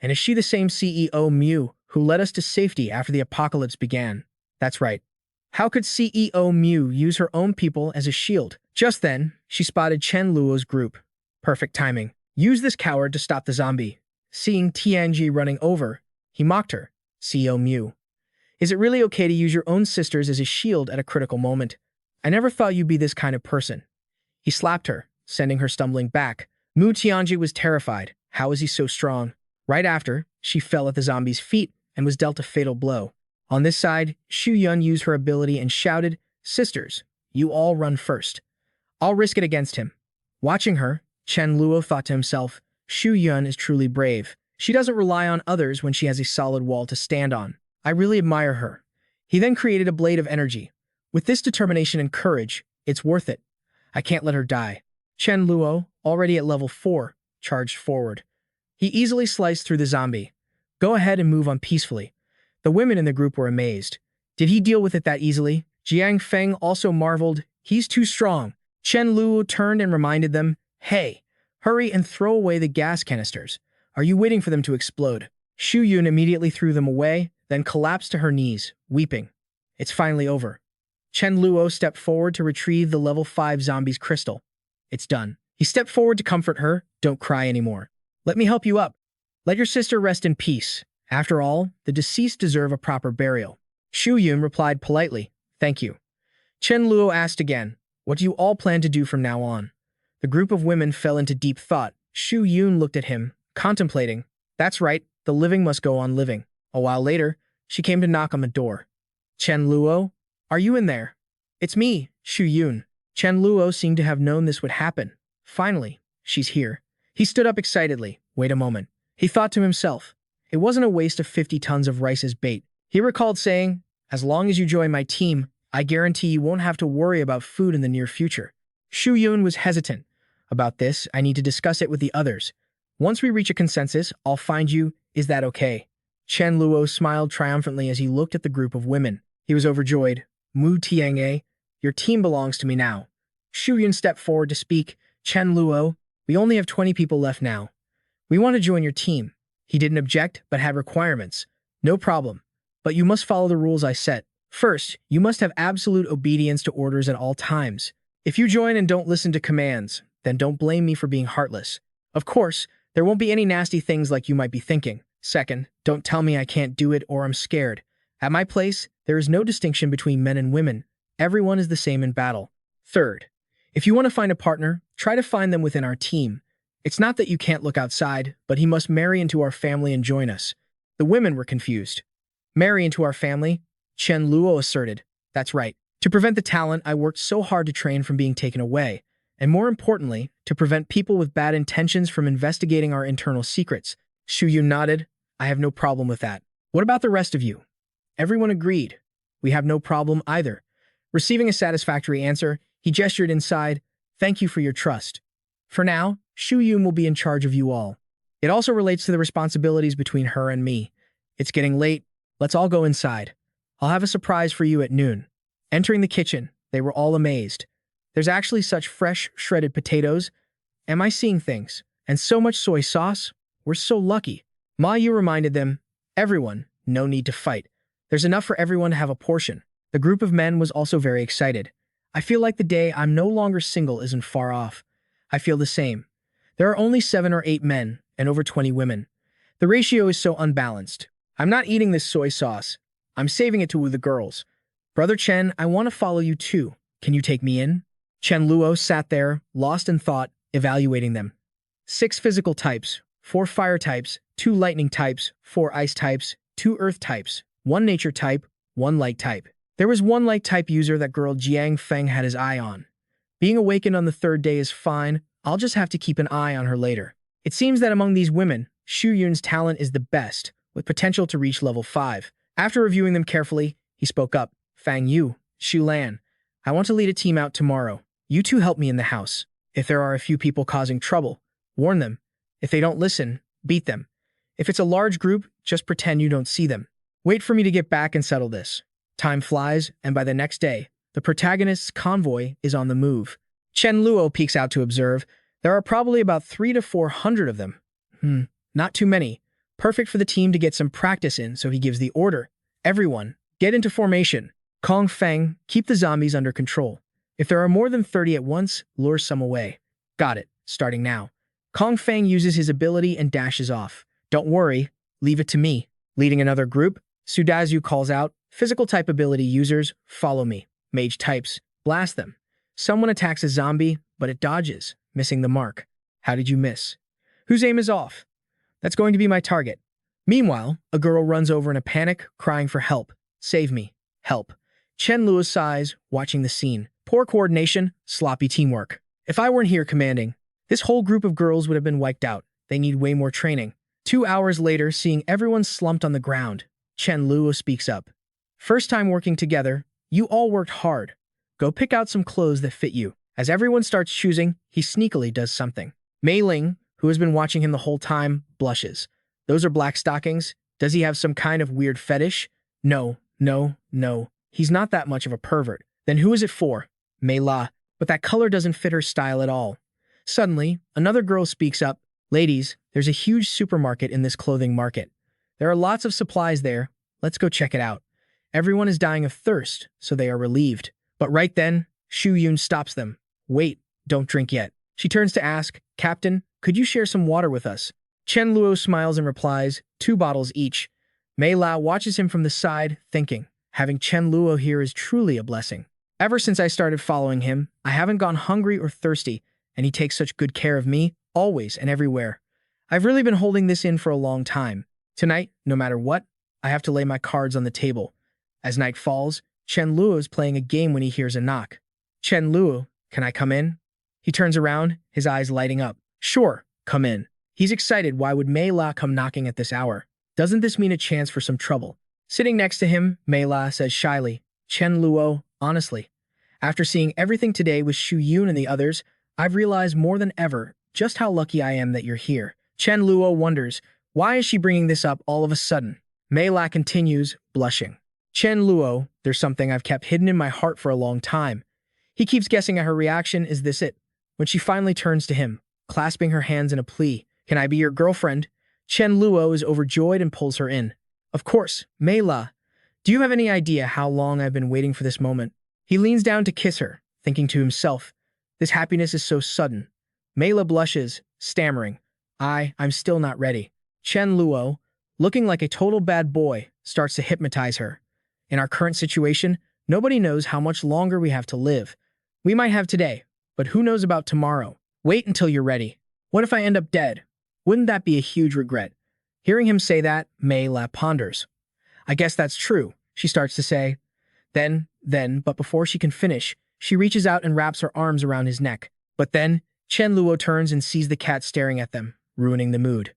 And is she the same CEO Mu who led us to safety after the apocalypse began? That's right. How could CEO Mu use her own people as a shield? Just then, she spotted Chen Luo's group. Perfect timing. Use this coward to stop the zombie. Seeing Tianji running over, he mocked her. CEO Mu. Is it really okay to use your own sisters as a shield at a critical moment? I never thought you'd be this kind of person. He slapped her, sending her stumbling back. Mu Tianji was terrified. How is he so strong? Right after, she fell at the zombie's feet and was dealt a fatal blow. On this side, Xu Yun used her ability and shouted, sisters, you all run first. I'll risk it against him. Watching her, Chen Luo thought to himself, Xu Yun is truly brave. She doesn't rely on others when she has a solid wall to stand on. I really admire her. He then created a blade of energy. With this determination and courage, it's worth it. I can't let her die. Chen Luo, already at level 4, charged forward. He easily sliced through the zombie. Go ahead and move on peacefully. The women in the group were amazed. Did he deal with it that easily? Jiang Feng also marveled. He's too strong. Chen Luo turned and reminded them, hey, hurry and throw away the gas canisters. Are you waiting for them to explode? Xu Yun immediately threw them away, then collapsed to her knees, weeping. It's finally over. Chen Luo stepped forward to retrieve the level 5 zombie's crystal. It's done. He stepped forward to comfort her. Don't cry anymore. Let me help you up. Let your sister rest in peace. After all, the deceased deserve a proper burial. Xu Yun replied politely, thank you. Chen Luo asked again, what do you all plan to do from now on? The group of women fell into deep thought. Xu Yun looked at him, contemplating. That's right, the living must go on living. A while later, she came to knock on the door. Chen Luo, are you in there? It's me, Xu Yun. Chen Luo seemed to have known this would happen. Finally, she's here. He stood up excitedly. Wait a moment. He thought to himself. It wasn't a waste of 50 tons of rice as bait. He recalled saying, as long as you join my team, I guarantee you won't have to worry about food in the near future. Xu Yun was hesitant. About this, I need to discuss it with the others. Once we reach a consensus, I'll find you. Is that okay? Chen Luo smiled triumphantly as he looked at the group of women. He was overjoyed. Mu Tiange, your team belongs to me now. Xu Yun stepped forward to speak. Chen Luo, we only have 20 people left now. We want to join your team. He didn't object, but had requirements. No problem. But you must follow the rules I set. First, you must have absolute obedience to orders at all times. If you join and don't listen to commands, then don't blame me for being heartless. Of course, there won't be any nasty things like you might be thinking. Second, don't tell me I can't do it or I'm scared. At my place, there is no distinction between men and women. Everyone is the same in battle. Third, if you want to find a partner, try to find them within our team. It's not that you can't look outside, but he must marry into our family and join us. The women were confused. Marry into our family? Chen Luo asserted. That's right. To prevent the talent I worked so hard to train from being taken away, and more importantly, to prevent people with bad intentions from investigating our internal secrets. Xu Yun nodded. I have no problem with that. What about the rest of you? Everyone agreed. We have no problem either. Receiving a satisfactory answer, he gestured inside. Thank you for your trust. For now, Shu Yun will be in charge of you all. It also relates to the responsibilities between her and me. It's getting late. Let's all go inside. I'll have a surprise for you at noon. Entering the kitchen, they were all amazed. There's actually such fresh, shredded potatoes. Am I seeing things? And so much soy sauce? We're so lucky. Ma Yu reminded them, everyone, no need to fight. There's enough for everyone to have a portion. The group of men was also very excited. I feel like the day I'm no longer single isn't far off. I feel the same. There are only 7 or 8 men and over 20 women. The ratio is so unbalanced. I'm not eating this soy sauce. I'm saving it to the girls. Brother Chen, I want to follow you too. Can you take me in? Chen Luo sat there, lost in thought, evaluating them. 6 physical types, 4 fire types, 2 lightning types, 4 ice types, 2 earth types, 1 nature type, 1 light type. There was 1 light type user that girl Jiang Feng had his eye on. Being awakened on the 3rd day is fine. I'll just have to keep an eye on her later. It seems that among these women, Shu Yun's talent is the best, with potential to reach level 5. After reviewing them carefully, he spoke up. Fang Yu, Shu Lan, I want to lead a team out tomorrow. You two help me in the house. If there are a few people causing trouble, warn them. If they don't listen, beat them. If it's a large group, just pretend you don't see them. Wait for me to get back and settle this. Time flies, and by the next day, the protagonist's convoy is on the move. Chen Luo peeks out to observe. There are probably about 300 to 400 of them. Not too many. Perfect for the team to get some practice in, so he gives the order. Everyone, get into formation. Kong Feng, keep the zombies under control. If there are more than 30 at once, lure some away. Got it. Starting now. Kong Feng uses his ability and dashes off. Don't worry, leave it to me. Leading another group, Sudazu calls out, physical type ability users, follow me. Mage types, blast them. Someone attacks a zombie, but it dodges, missing the mark. How did you miss? Whose aim is off? That's going to be my target. Meanwhile, a girl runs over in a panic, crying for help. Save me. Help. Chen Luo sighs, watching the scene. Poor coordination, sloppy teamwork. If I weren't here commanding, this whole group of girls would have been wiped out. They need way more training. 2 hours later, seeing everyone slumped on the ground, Chen Luo speaks up. First time working together, you all worked hard. Go pick out some clothes that fit you. As everyone starts choosing, he sneakily does something. Mei Ling, who has been watching him the whole time, blushes. Those are black stockings. Does he have some kind of weird fetish? No. He's not that much of a pervert. Then who is it for? Mei La. But that color doesn't fit her style at all. Suddenly, another girl speaks up. Ladies, there's a huge supermarket in this clothing market. There are lots of supplies there. Let's go check it out. Everyone is dying of thirst, so they are relieved. But right then, Shu Yun stops them. Wait, don't drink yet. She turns to ask, Captain, could you share some water with us? Chen Luo smiles and replies, 2 bottles each. Mei La watches him from the side, thinking, having Chen Luo here is truly a blessing. Ever since I started following him, I haven't gone hungry or thirsty, and he takes such good care of me, always and everywhere. I've really been holding this in for a long time. Tonight, no matter what, I have to lay my cards on the table. As night falls, Chen Luo is playing a game when he hears a knock. Chen Luo, can I come in? He turns around, his eyes lighting up. Sure, come in. He's excited. Why would Mei La come knocking at this hour? Doesn't this mean a chance for some trouble? Sitting next to him, Mei La says shyly, Chen Luo, honestly, after seeing everything today with Shu Yun and the others, I've realized more than ever just how lucky I am that you're here. Chen Luo wonders, why is she bringing this up all of a sudden? Mei La continues, blushing. Chen Luo, there's something I've kept hidden in my heart for a long time. He keeps guessing at her reaction. Is this it? When she finally turns to him, clasping her hands in a plea, can I be your girlfriend? Chen Luo is overjoyed and pulls her in. Of course, Mei La. Do you have any idea how long I've been waiting for this moment? He leans down to kiss her, thinking to himself, this happiness is so sudden. Mei La blushes, stammering, I'm still not ready. Chen Luo, looking like a total bad boy, starts to hypnotize her. In our current situation, nobody knows how much longer we have to live. We might have today, but who knows about tomorrow? Wait until you're ready. What if I end up dead? Wouldn't that be a huge regret? Hearing him say that, Mei La ponders. I guess that's true, she starts to say. But before she can finish, she reaches out and wraps her arms around his neck. But then, Chen Luo turns and sees the cat staring at them, ruining the mood.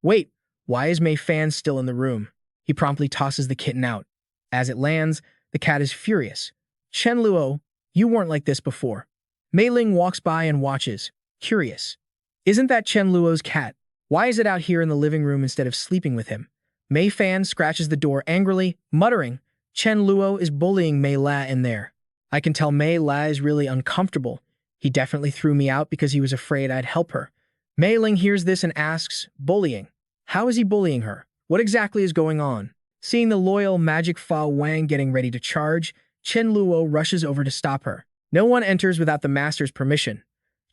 Wait, why is Mei Fan still in the room? He promptly tosses the kitten out. As it lands, the cat is furious. Chen Luo, you weren't like this before. Mei Ling walks by and watches. Curious. Isn't that Chen Luo's cat? Why is it out here in the living room instead of sleeping with him? Mei Fan scratches the door angrily, muttering, Chen Luo is bullying Mei La in there. I can tell Mei La is really uncomfortable. He definitely threw me out because he was afraid I'd help her. Mei Ling hears this and asks, bullying? How is he bullying her? What exactly is going on? Seeing the loyal magic Fa Wang getting ready to charge, Chen Luo rushes over to stop her. No one enters without the master's permission.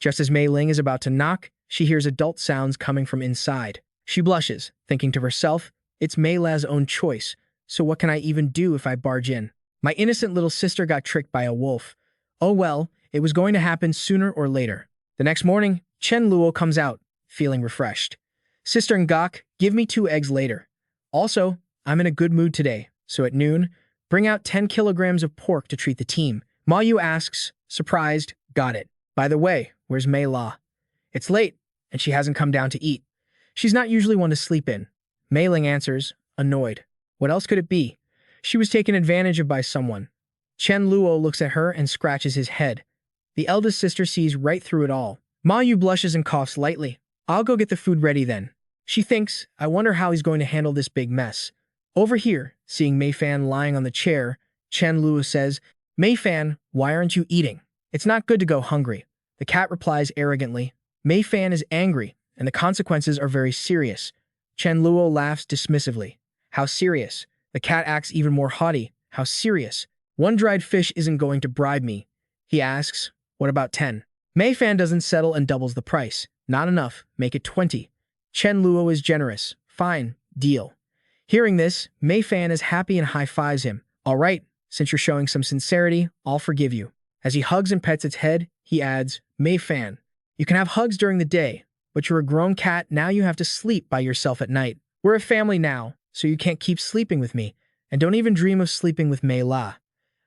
Just as Mei Ling is about to knock, she hears adult sounds coming from inside. She blushes, thinking to herself, it's Mei La's own choice, so what can I even do if I barge in? My innocent little sister got tricked by a wolf. Oh well, it was going to happen sooner or later. The next morning, Chen Luo comes out, feeling refreshed. Sister Ngok, give me 2 eggs later. Also, I'm in a good mood today, so at noon, bring out 10 kilograms of pork to treat the team. Ma Yu asks, surprised, got it. By the way, where's Mei La? It's late, and she hasn't come down to eat. She's not usually one to sleep in. Mei Ling answers, annoyed. What else could it be? She was taken advantage of by someone. Chen Luo looks at her and scratches his head. The eldest sister sees right through it all. Ma Yu blushes and coughs lightly. I'll go get the food ready then. She thinks, I wonder how he's going to handle this big mess. Over here, seeing Mei Fan lying on the chair, Chen Luo says, Mei Fan, why aren't you eating? It's not good to go hungry. The cat replies arrogantly. Mei Fan is angry, and the consequences are very serious. Chen Luo laughs dismissively. How serious? The cat acts even more haughty. How serious? 1 dried fish isn't going to bribe me. He asks, what about 10? Mei Fan doesn't settle and doubles the price. Not enough. Make it 20. Chen Luo is generous. Fine. Deal. Hearing this, Mei Fan is happy and high-fives him. All right, since you're showing some sincerity, I'll forgive you. As he hugs and pets its head, he adds, Mei Fan, you can have hugs during the day, but you're a grown cat, now you have to sleep by yourself at night. We're a family now, so you can't keep sleeping with me, and don't even dream of sleeping with Mei La.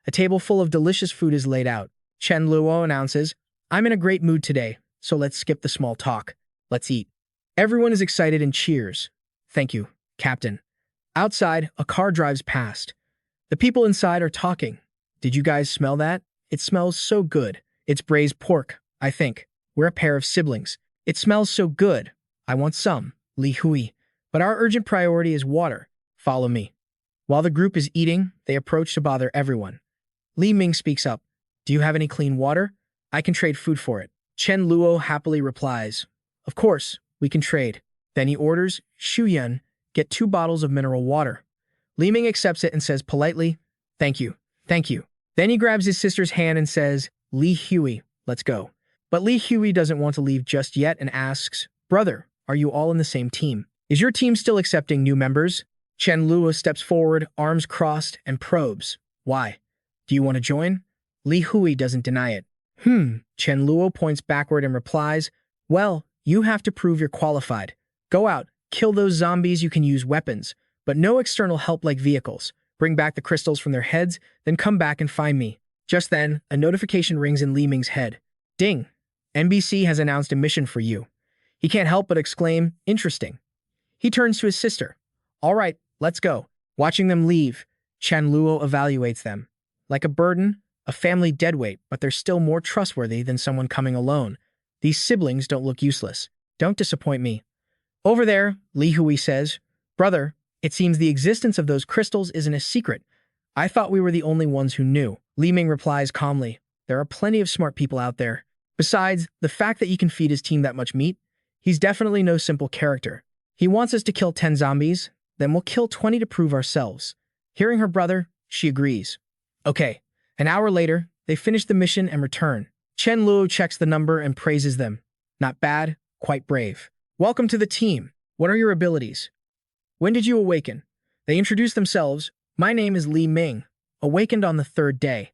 A table full of delicious food is laid out. Chen Luo announces, I'm in a great mood today, so let's skip the small talk. Let's eat. Everyone is excited and cheers. Thank you, Captain. Outside, a car drives past. The people inside are talking. Did you guys smell that? It smells so good. It's braised pork, I think. We're a pair of siblings. It smells so good. I want some, Li Hui. But our urgent priority is water. Follow me. While the group is eating, they approach to bother everyone. Li Ming speaks up. Do you have any clean water? I can trade food for it. Chen Luo happily replies. Of course, we can trade. Then he orders, Shu Yun, get 2 bottles of mineral water. Li Ming accepts it and says politely, thank you, thank you. Then he grabs his sister's hand and says, Li Hui, let's go. But Li Hui doesn't want to leave just yet and asks, brother, are you all in the same team? Is your team still accepting new members? Chen Luo steps forward, arms crossed, and probes. Why? Do you want to join? Li Hui doesn't deny it. Chen Luo points backward and replies, well, you have to prove you're qualified. Go out, kill those zombies, you can use weapons, but no external help like vehicles. Bring back the crystals from their heads, then come back and find me. Just then, a notification rings in Li Ming's head. Ding! NBC has announced a mission for you. He can't help but exclaim, interesting. He turns to his sister. All right, let's go. Watching them leave, Chen Luo evaluates them. Like a burden, a family deadweight, but they're still more trustworthy than someone coming alone. These siblings don't look useless. Don't disappoint me. Over there, Li Hui says, brother, it seems the existence of those crystals isn't a secret. I thought we were the only ones who knew. Li Ming replies calmly, there are plenty of smart people out there. Besides, the fact that he can feed his team that much meat, he's definitely no simple character. He wants us to kill 10 zombies, then we'll kill 20 to prove ourselves. Hearing her brother, she agrees. Okay, an hour later, they finish the mission and return. Chen Luo checks the number and praises them. Not bad, quite brave. Welcome to the team. What are your abilities? When did you awaken? They introduce themselves. My name is Li Ming, awakened on the 3rd day.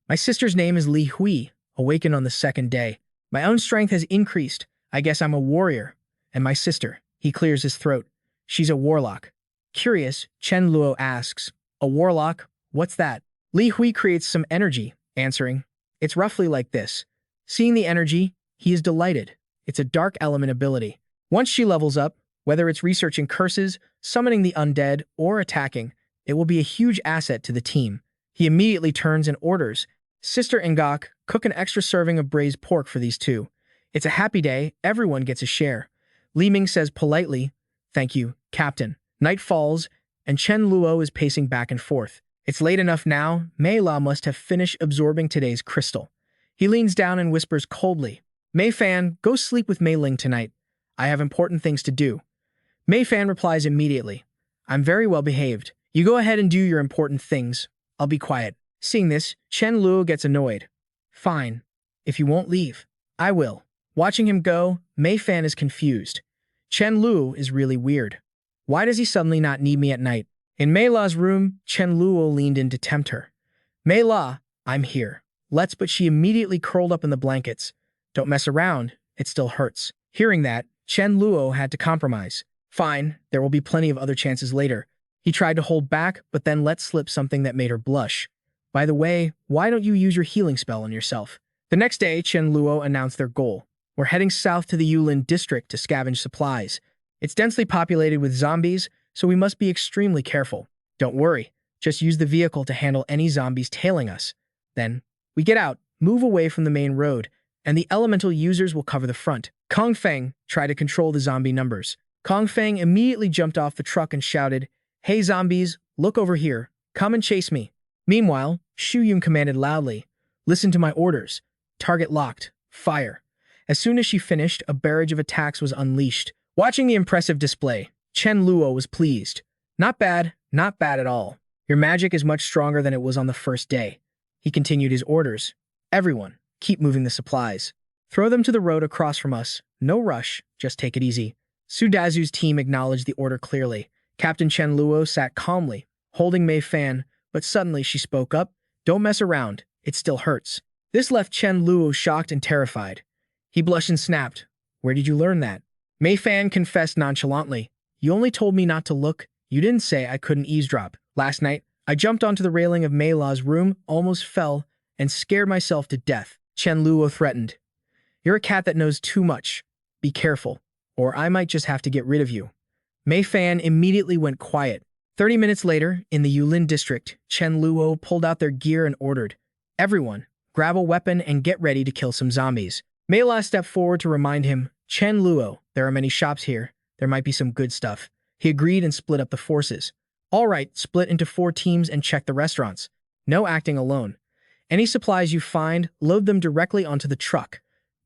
My sister's name is Li Hui, awakened on the 2nd day. My own strength has increased. I guess I'm a warrior. And my sister, he clears his throat. She's a warlock. Curious, Chen Luo asks, a warlock? What's that? Li Hui creates some energy, answering, it's roughly like this. Seeing the energy, he is delighted. It's a dark element ability. Once she levels up, whether it's researching curses, summoning the undead, or attacking, it will be a huge asset to the team. He immediately turns and orders, Sister Ngok, cook an extra serving of braised pork for these 2. It's a happy day, everyone gets a share. Li Ming says politely, "Thank you, Captain." Night falls, and Chen Luo is pacing back and forth. It's late enough now, Mei La must have finished absorbing today's crystal. He leans down and whispers coldly, "Mei Fan, go sleep with Mei Ling tonight. I have important things to do." Mei Fan replies immediately, "I'm very well behaved. You go ahead and do your important things. I'll be quiet." Seeing this, Chen Luo gets annoyed. "Fine. If you won't leave, I will." Watching him go, Mei Fan is confused. Chen Luo is really weird. Why does he suddenly not need me at night? In Mei La's room, Chen Luo leaned in to tempt her. "Mei La, I'm here. Let's," but she immediately curled up in the blankets. "Don't mess around. It still hurts." Hearing that, Chen Luo had to compromise. "Fine, there will be plenty of other chances later." He tried to hold back, but then let slip something that made her blush. "By the way, why don't you use your healing spell on yourself?" The next day, Chen Luo announced their goal. "We're heading south to the Yulin district to scavenge supplies. It's densely populated with zombies, so we must be extremely careful. Don't worry, just use the vehicle to handle any zombies tailing us. Then, we get out, move away from the main road, and the elemental users will cover the front." Kong Feng tried to control the zombie numbers. Kong Feng immediately jumped off the truck and shouted, "Hey zombies, look over here. Come and chase me." Meanwhile, Xu Yun commanded loudly, "Listen to my orders. Target locked. Fire." As soon as she finished, a barrage of attacks was unleashed. Watching the impressive display, Chen Luo was pleased. Not bad at all. Your magic is much stronger than it was on the first day." He continued his orders. "Everyone, keep moving the supplies. Throw them to the road across from us. No rush, just take it easy." Su Dazu's team acknowledged the order clearly. Captain Chen Luo sat calmly, holding Mei Fan, but suddenly she spoke up, "Don't mess around, it still hurts." This left Chen Luo shocked and terrified. He blushed and snapped, "Where did you learn that?" Mei Fan confessed nonchalantly, "You only told me not to look. You didn't say I couldn't eavesdrop. Last night, I jumped onto the railing of Mei La's room, almost fell, and scared myself to death." Chen Luo threatened, "You're a cat that knows too much. Be careful, or I might just have to get rid of you." Mei Fan immediately went quiet. 30 minutes later, in the Yulin district, Chen Luo pulled out their gear and ordered, "Everyone, grab a weapon and get ready to kill some zombies." Mei La stepped forward to remind him, "Chen Luo, there are many shops here. There might be some good stuff." He agreed and split up the forces. "All right, split into 4 teams and check the restaurants. No acting alone. Any supplies you find, load them directly onto the truck."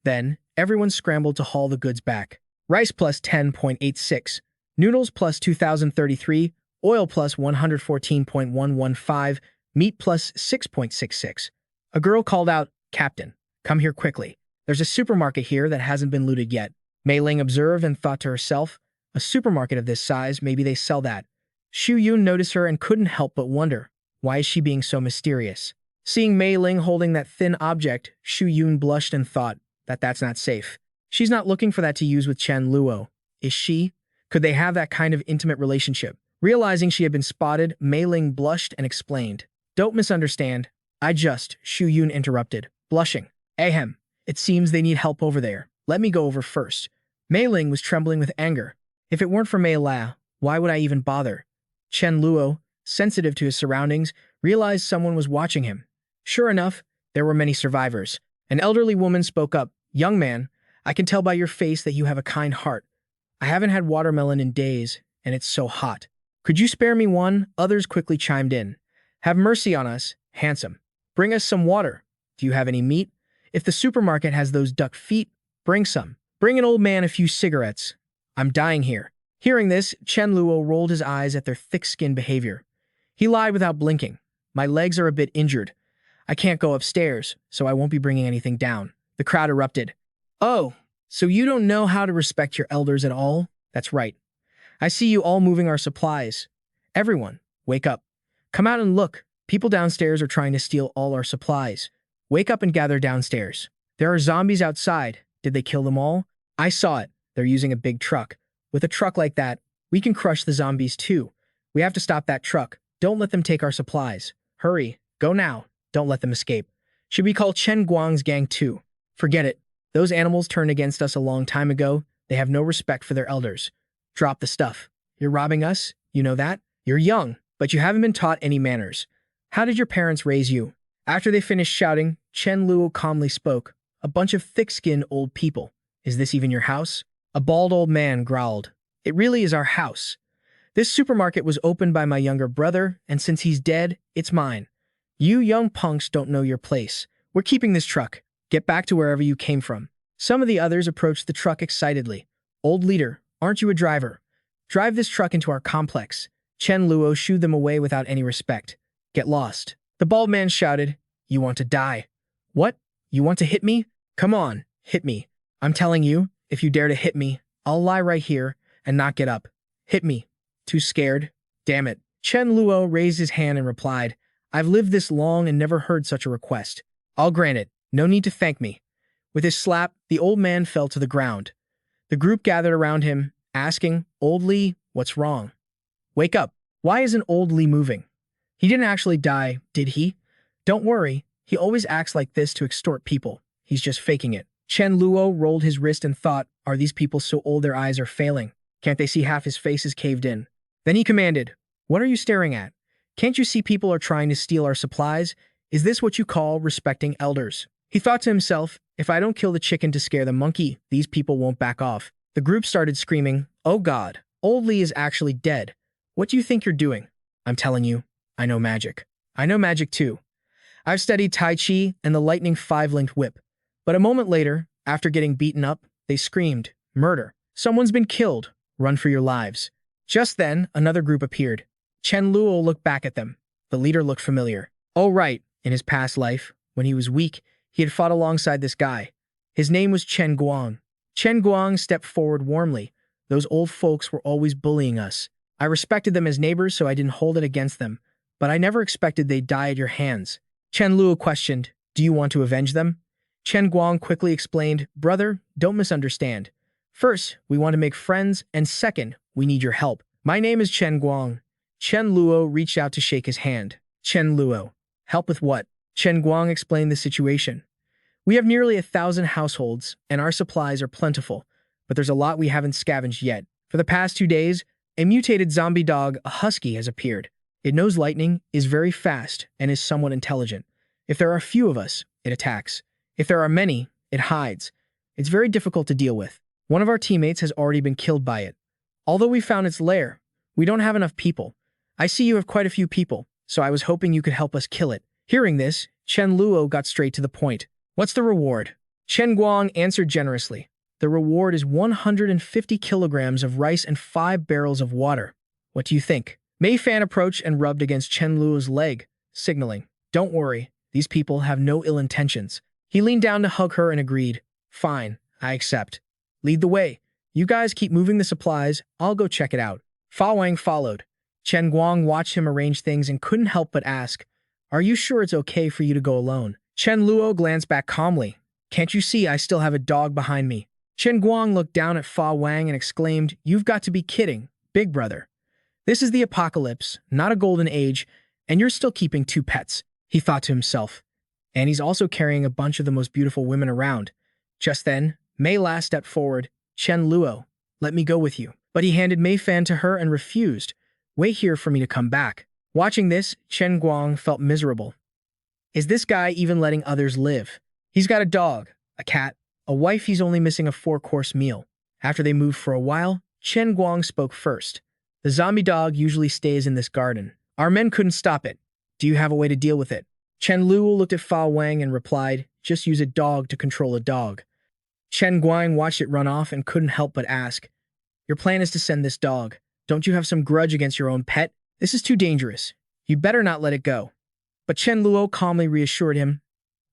Then, everyone scrambled to haul the goods back. Rice plus 10.86, noodles plus 2033, oil plus 114.115, meat plus 6.66. A girl called out, "Captain, come here quickly. There's a supermarket here that hasn't been looted yet." Mei Ling observed and thought to herself, "A supermarket of this size, maybe they sell that." Xu Yun noticed her and couldn't help but wonder, why is she being so mysterious? Seeing Mei Ling holding that thin object, Xu Yun blushed and thought that that's not safe. She's not looking for that to use with Chen Luo, is she? Could they have that kind of intimate relationship? Realizing she had been spotted, Mei Ling blushed and explained, "Don't misunderstand. Xu Yun interrupted, blushing. "Ahem. It seems they need help over there. Let me go over first." Mei Ling was trembling with anger. If it weren't for Mei La, why would I even bother? Chen Luo, sensitive to his surroundings, realized someone was watching him. Sure enough, there were many survivors. An elderly woman spoke up, "Young man, I can tell by your face that you have a kind heart. I haven't had watermelon in days, and it's so hot. Could you spare me one?" Others quickly chimed in. "Have mercy on us, handsome. Bring us some water. Do you have any meat? If the supermarket has those duck feet, bring some. Bring an old man a few cigarettes. I'm dying here." Hearing this, Chen Luo rolled his eyes at their thick-skinned behavior. He lied without blinking. "My legs are a bit injured. I can't go upstairs, so I won't be bringing anything down." The crowd erupted. "Oh, so you don't know how to respect your elders at all? That's right. I see you all moving our supplies. Everyone, wake up. Come out and look. People downstairs are trying to steal all our supplies. Wake up and gather downstairs. There are zombies outside. Did they kill them all? I saw it. They're using a big truck. With a truck like that, we can crush the zombies too. We have to stop that truck. Don't let them take our supplies. Hurry. Go now. Don't let them escape. Should we call Chen Guang's gang too? Forget it. Those animals turned against us a long time ago. They have no respect for their elders. Drop the stuff. You're robbing us? You know that? You're young, but you haven't been taught any manners. How did your parents raise you?" After they finished shouting, Chen Luo calmly spoke, "A bunch of thick-skinned old people. Is this even your house? A bald old man growled. It really is our house. This supermarket was opened by my younger brother, and since he's dead, it's mine. You young punks don't know your place. We're keeping this truck. Get back to wherever you came from. Some of the others approached the truck excitedly. Old leader, aren't you a driver? Drive this truck into our complex. Chen Luo shooed them away without any respect. Get lost. The bald man shouted, You want to die? What? You want to hit me? Come on, hit me. I'm telling you, if you dare to hit me, I'll lie right here and not get up. Hit me. Too scared? Damn it. Chen Luo raised his hand and replied, I've lived this long and never heard such a request. I'll grant it. No need to thank me. With his slap, the old man fell to the ground. The group gathered around him, asking, Old Lee, what's wrong? Wake up. Why isn't Old Lee moving? He didn't actually die, did he? Don't worry. He always acts like this to extort people. He's just faking it. Chen Luo rolled his wrist and thought, Are these people so old their eyes are failing? Can't they see half his face is caved in? Then he commanded, What are you staring at? Can't you see people are trying to steal our supplies? Is this what you call respecting elders? He thought to himself, If I don't kill the chicken to scare the monkey, these people won't back off. The group started screaming, Oh God, Old Lee is actually dead. What do you think you're doing? I'm telling you, I know magic. I know magic too. I've studied Tai Chi and the lightning five-linked whip. But a moment later, after getting beaten up, they screamed, Murder. Someone's been killed. Run for your lives. Just then, another group appeared. Chen Luo looked back at them. The leader looked familiar. Oh right, in his past life, when he was weak, he had fought alongside this guy. His name was Chen Guang. Chen Guang stepped forward warmly. Those old folks were always bullying us. I respected them as neighbors, so I didn't hold it against them. But I never expected they'd die at your hands. Chen Luo questioned, Do you want to avenge them? Chen Guang quickly explained, Brother, don't misunderstand. First, we want to make friends, and second, we need your help. My name is Chen Guang. Chen Luo reached out to shake his hand. Chen Luo, help with what? Chen Guang explained the situation. We have nearly 1,000 households, and our supplies are plentiful, but there's a lot we haven't scavenged yet. For the past 2 days, a mutated zombie dog, a husky, has appeared. It knows lightning, is very fast, and is somewhat intelligent. If there are a few of us, it attacks. If there are many, it hides. It's very difficult to deal with. One of our teammates has already been killed by it. Although we found its lair, we don't have enough people. I see you have quite a few people, so I was hoping you could help us kill it. Hearing this, Chen Luo got straight to the point. What's the reward? Chen Guang answered generously. The reward is 150 kilograms of rice and 5 barrels of water. What do you think? Mei Fan approached and rubbed against Chen Luo's leg, signaling, Don't worry, these people have no ill intentions. He leaned down to hug her and agreed, Fine, I accept. Lead the way. You guys keep moving the supplies, I'll go check it out. Fa Wang followed. Chen Guang watched him arrange things and couldn't help but ask, Are you sure it's okay for you to go alone? Chen Luo glanced back calmly. Can't you see I still have a dog behind me? Chen Guang looked down at Fa Wang and exclaimed, You've got to be kidding, big brother. This is the apocalypse, not a golden age, and you're still keeping 2 pets, he thought to himself. And he's also carrying a bunch of the most beautiful women around. Just then, Mei La stepped forward. Chen Luo, let me go with you. But he handed Mei Fan to her and refused. Wait here for me to come back. Watching this, Chen Guang felt miserable. Is this guy even letting others live? He's got a dog, a cat, a wife. He's only missing a 4-course meal. After they moved for a while, Chen Guang spoke first. The zombie dog usually stays in this garden. Our men couldn't stop it. Do you have a way to deal with it? Chen Luo looked at Fa Wang and replied, Just use a dog to control a dog. Chen Guang watched it run off and couldn't help but ask, Your plan is to send this dog. Don't you have some grudge against your own pet? This is too dangerous. You better not let it go. But Chen Luo calmly reassured him,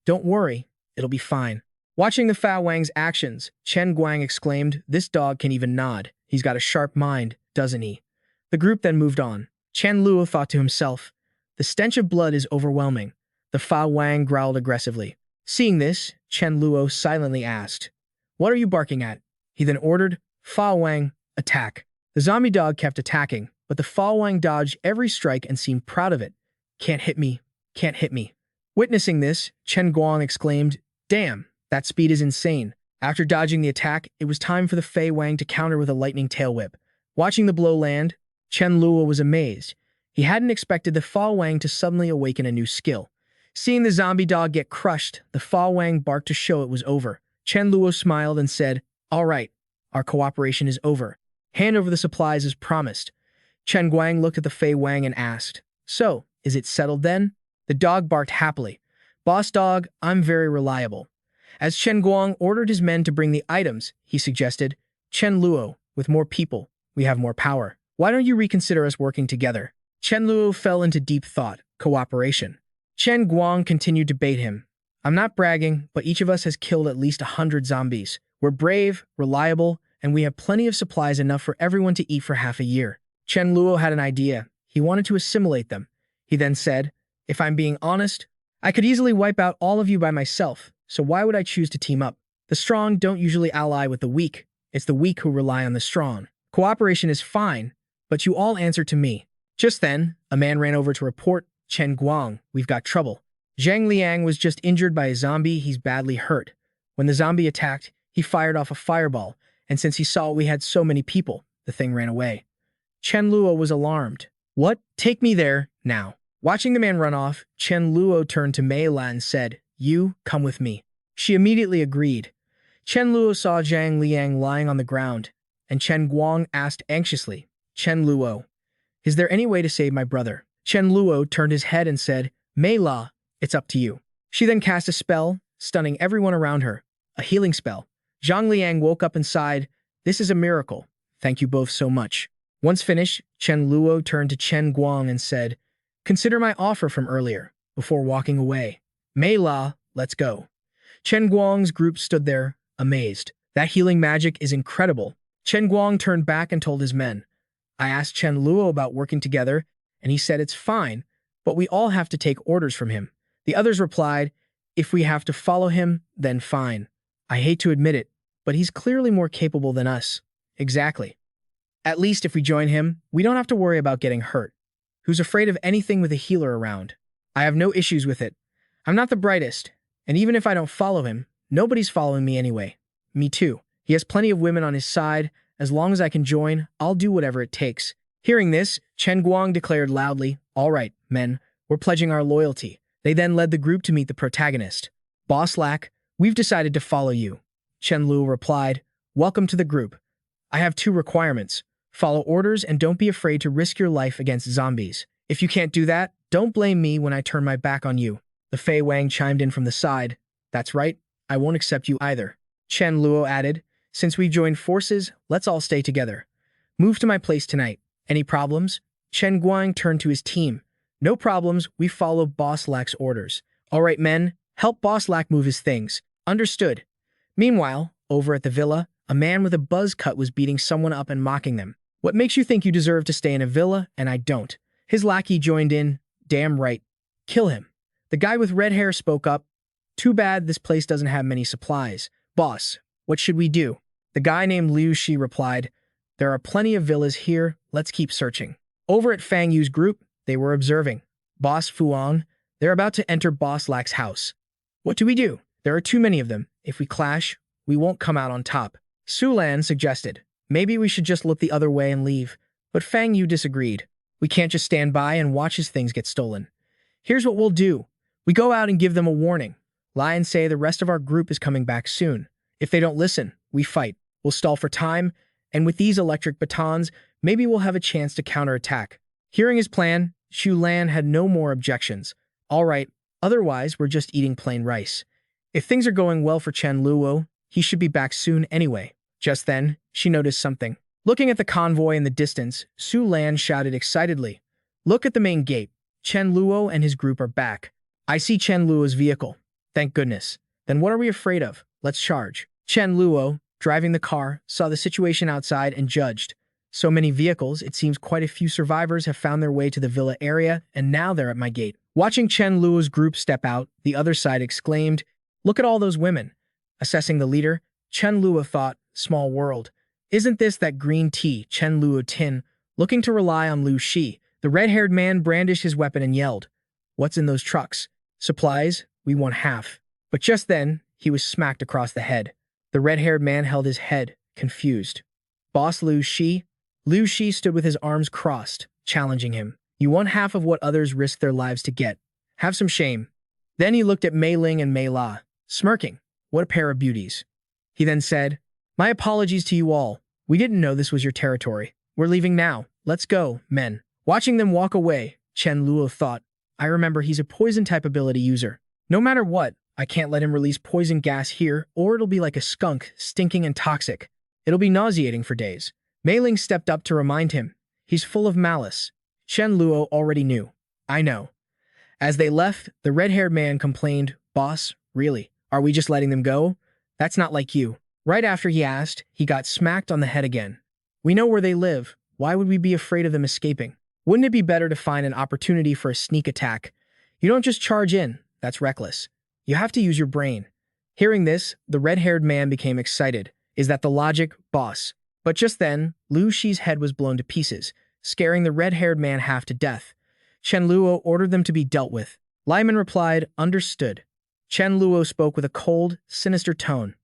Don't worry, it'll be fine. Watching the Fa Wang's actions, Chen Guang exclaimed, This dog can even nod. He's got a sharp mind, doesn't he? The group then moved on. Chen Luo thought to himself, The stench of blood is overwhelming. The Fa Wang growled aggressively. Seeing this, Chen Luo silently asked, What are you barking at? He then ordered, Fa Wang, attack. The zombie dog kept attacking, but the Fa Wang dodged every strike and seemed proud of it. Can't hit me. Can't hit me. Witnessing this, Chen Guang exclaimed, Damn, that speed is insane. After dodging the attack, it was time for the Fa Wang to counter with a lightning tail whip. Watching the blow land, Chen Luo was amazed. He hadn't expected the Fa Wang to suddenly awaken a new skill. Seeing the zombie dog get crushed, the Fa Wang barked to show it was over. Chen Luo smiled and said, All right, our cooperation is over. Hand over the supplies as promised. Chen Guang looked at the Fei Wang and asked, "So, is it settled then?" The dog barked happily. "Boss dog, I'm very reliable." As Chen Guang ordered his men to bring the items, he suggested, "Chen Luo, with more people, we have more power. Why don't you reconsider us working together?" Chen Luo fell into deep thought. Cooperation. Chen Guang continued to bait him. "I'm not bragging, but each of us has killed at least 100 zombies. We're brave, reliable, and we have plenty of supplies, enough for everyone to eat for half a year." Chen Luo had an idea. He wanted to assimilate them. He then said, "If I'm being honest, I could easily wipe out all of you by myself, so why would I choose to team up? The strong don't usually ally with the weak. It's the weak who rely on the strong. Cooperation is fine, but you all answer to me." Just then, a man ran over to report, "Chen Guang, we've got trouble. Zhang Liang was just injured by a zombie. He's badly hurt. When the zombie attacked, he fired off a fireball, and since he saw we had so many people, the thing ran away." Chen Luo was alarmed. "What? Take me there, now." Watching the man run off, Chen Luo turned to Mei La and said, "You, come with me." She immediately agreed. Chen Luo saw Zhang Liang lying on the ground, and Chen Guang asked anxiously, "Chen Luo, is there any way to save my brother?" Chen Luo turned his head and said, "Mei La, it's up to you." She then cast a spell, stunning everyone around her, a healing spell. Zhang Liang woke up and sighed, "This is a miracle. Thank you both so much." Once finished, Chen Luo turned to Chen Guang and said, "Consider my offer from earlier," before walking away. "Mei La, let's go." Chen Guang's group stood there, amazed. That healing magic is incredible. Chen Guang turned back and told his men, "I asked Chen Luo about working together, and he said it's fine, but we all have to take orders from him." The others replied, "If we have to follow him, then fine. I hate to admit it, but he's clearly more capable than us." "Exactly. At least if we join him, we don't have to worry about getting hurt. Who's afraid of anything with a healer around? I have no issues with it. I'm not the brightest, and even if I don't follow him, nobody's following me anyway." "Me too. He has plenty of women on his side. As long as I can join, I'll do whatever it takes." Hearing this, Chen Guang declared loudly, "All right, men, we're pledging our loyalty." They then led the group to meet the protagonist. "Boss Lack, we've decided to follow you." Chen Luo replied, "Welcome to the group. I have 2 requirements. Follow orders and don't be afraid to risk your life against zombies. If you can't do that, don't blame me when I turn my back on you." The Fei Wang chimed in from the side. "That's right, I won't accept you either." Chen Luo added, "Since we've joined forces, let's all stay together. Move to my place tonight. Any problems?" Chen Guang turned to his team. "No problems, we follow Boss Lack's orders." "All right, men, help Boss Lack move his things." "Understood." Meanwhile, over at the villa, a man with a buzz cut was beating someone up and mocking them. "What makes you think you deserve to stay in a villa, and I don't?" His lackey joined in, "Damn right. Kill him." The guy with red hair spoke up, "Too bad this place doesn't have many supplies. Boss, what should we do?" The guy named Liu Shi replied, "There are plenty of villas here, let's keep searching." Over at Fang Yu's group, they were observing. "Boss Fuang, they're about to enter Boss Lack's house. What do we do? There are too many of them. If we clash, we won't come out on top." Su Lan suggested, "Maybe we should just look the other way and leave." But Fang Yu disagreed. "We can't just stand by and watch as things get stolen. Here's what we'll do. We go out and give them a warning. Lie and say the rest of our group is coming back soon. If they don't listen, we fight. We'll stall for time, and with these electric batons, maybe we'll have a chance to counterattack." Hearing his plan, Shu Lan had no more objections. "All right, otherwise we're just eating plain rice." If things are going well for Chen Luo, he should be back soon anyway. Just then, she noticed something. Looking at the convoy in the distance, Su Lan shouted excitedly, "Look at the main gate. Chen Luo and his group are back. I see Chen Luo's vehicle. Thank goodness. Then what are we afraid of? Let's charge." Chen Luo, driving the car, saw the situation outside and judged. "So many vehicles, it seems quite a few survivors have found their way to the villa area, and now they're at my gate." Watching Chen Luo's group step out, the other side exclaimed, "Look at all those women." Assessing the leader, Chen Luo thought, "Small world. Isn't this that green tea, Chen Luo Tin, looking to rely on Liu Shi?" The red-haired man brandished his weapon and yelled, "What's in those trucks?" "Supplies, we want half." But just then, he was smacked across the head. The red-haired man held his head, confused. "Boss Liu Shi?" Liu Shi stood with his arms crossed, challenging him. "You want half of what others risk their lives to get. Have some shame." Then he looked at Mei Ling and Mei La, smirking. What a pair of beauties. He then said, My apologies to you all. We didn't know this was your territory. We're leaving now. Let's go, men. Watching them walk away, Chen Luo thought, I remember he's a poison type ability user. No matter what, I can't let him release poison gas here, or it'll be like a skunk, stinking and toxic. It'll be nauseating for days. Mei Ling stepped up to remind him. He's full of malice. Chen Luo already knew. I know. As they left, the red-haired man complained, Boss, really? Are we just letting them go? That's not like you. Right after he asked, he got smacked on the head again. We know where they live. Why would we be afraid of them escaping? Wouldn't it be better to find an opportunity for a sneak attack? You don't just charge in. That's reckless. You have to use your brain. Hearing this, the red-haired man became excited. Is that the logic, boss? But just then, Lu Shi's head was blown to pieces, scaring the red-haired man half to death. Chen Luo ordered them to be dealt with. Lyman replied, understood. Chen Luo spoke with a cold, sinister tone.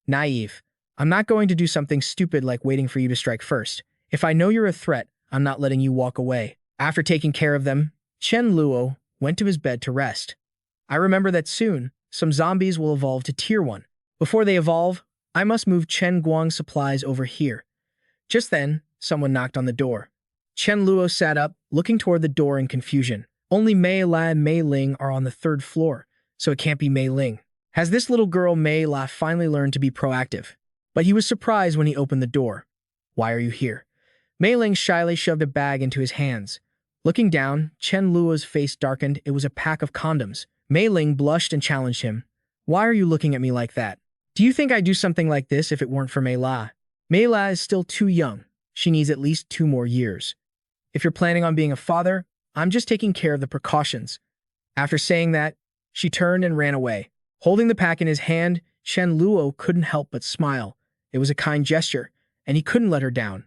Naive. I'm not going to do something stupid like waiting for you to strike first. If I know you're a threat, I'm not letting you walk away. After taking care of them, Chen Luo went to his bed to rest. I remember that soon, some zombies will evolve to Tier 1. Before they evolve, I must move Chen Guang's supplies over here. Just then, someone knocked on the door. Chen Luo sat up, looking toward the door in confusion. Only Mei La and Mei Ling are on the 3rd floor, so it can't be Mei Ling. Has this little girl Mei La finally learned to be proactive? But he was surprised when he opened the door. Why are you here? Mei Ling shyly shoved a bag into his hands. Looking down, Chen Luo's face darkened. It was a pack of condoms. Mei Ling blushed and challenged him. Why are you looking at me like that? Do you think I'd do something like this if it weren't for Mei La? Mei La is still too young. She needs at least 2 more years. If you're planning on being a father, I'm just taking care of the precautions. After saying that, she turned and ran away. Holding the pack in his hand, Chen Luo couldn't help but smile. It was a kind gesture, and he couldn't let her down.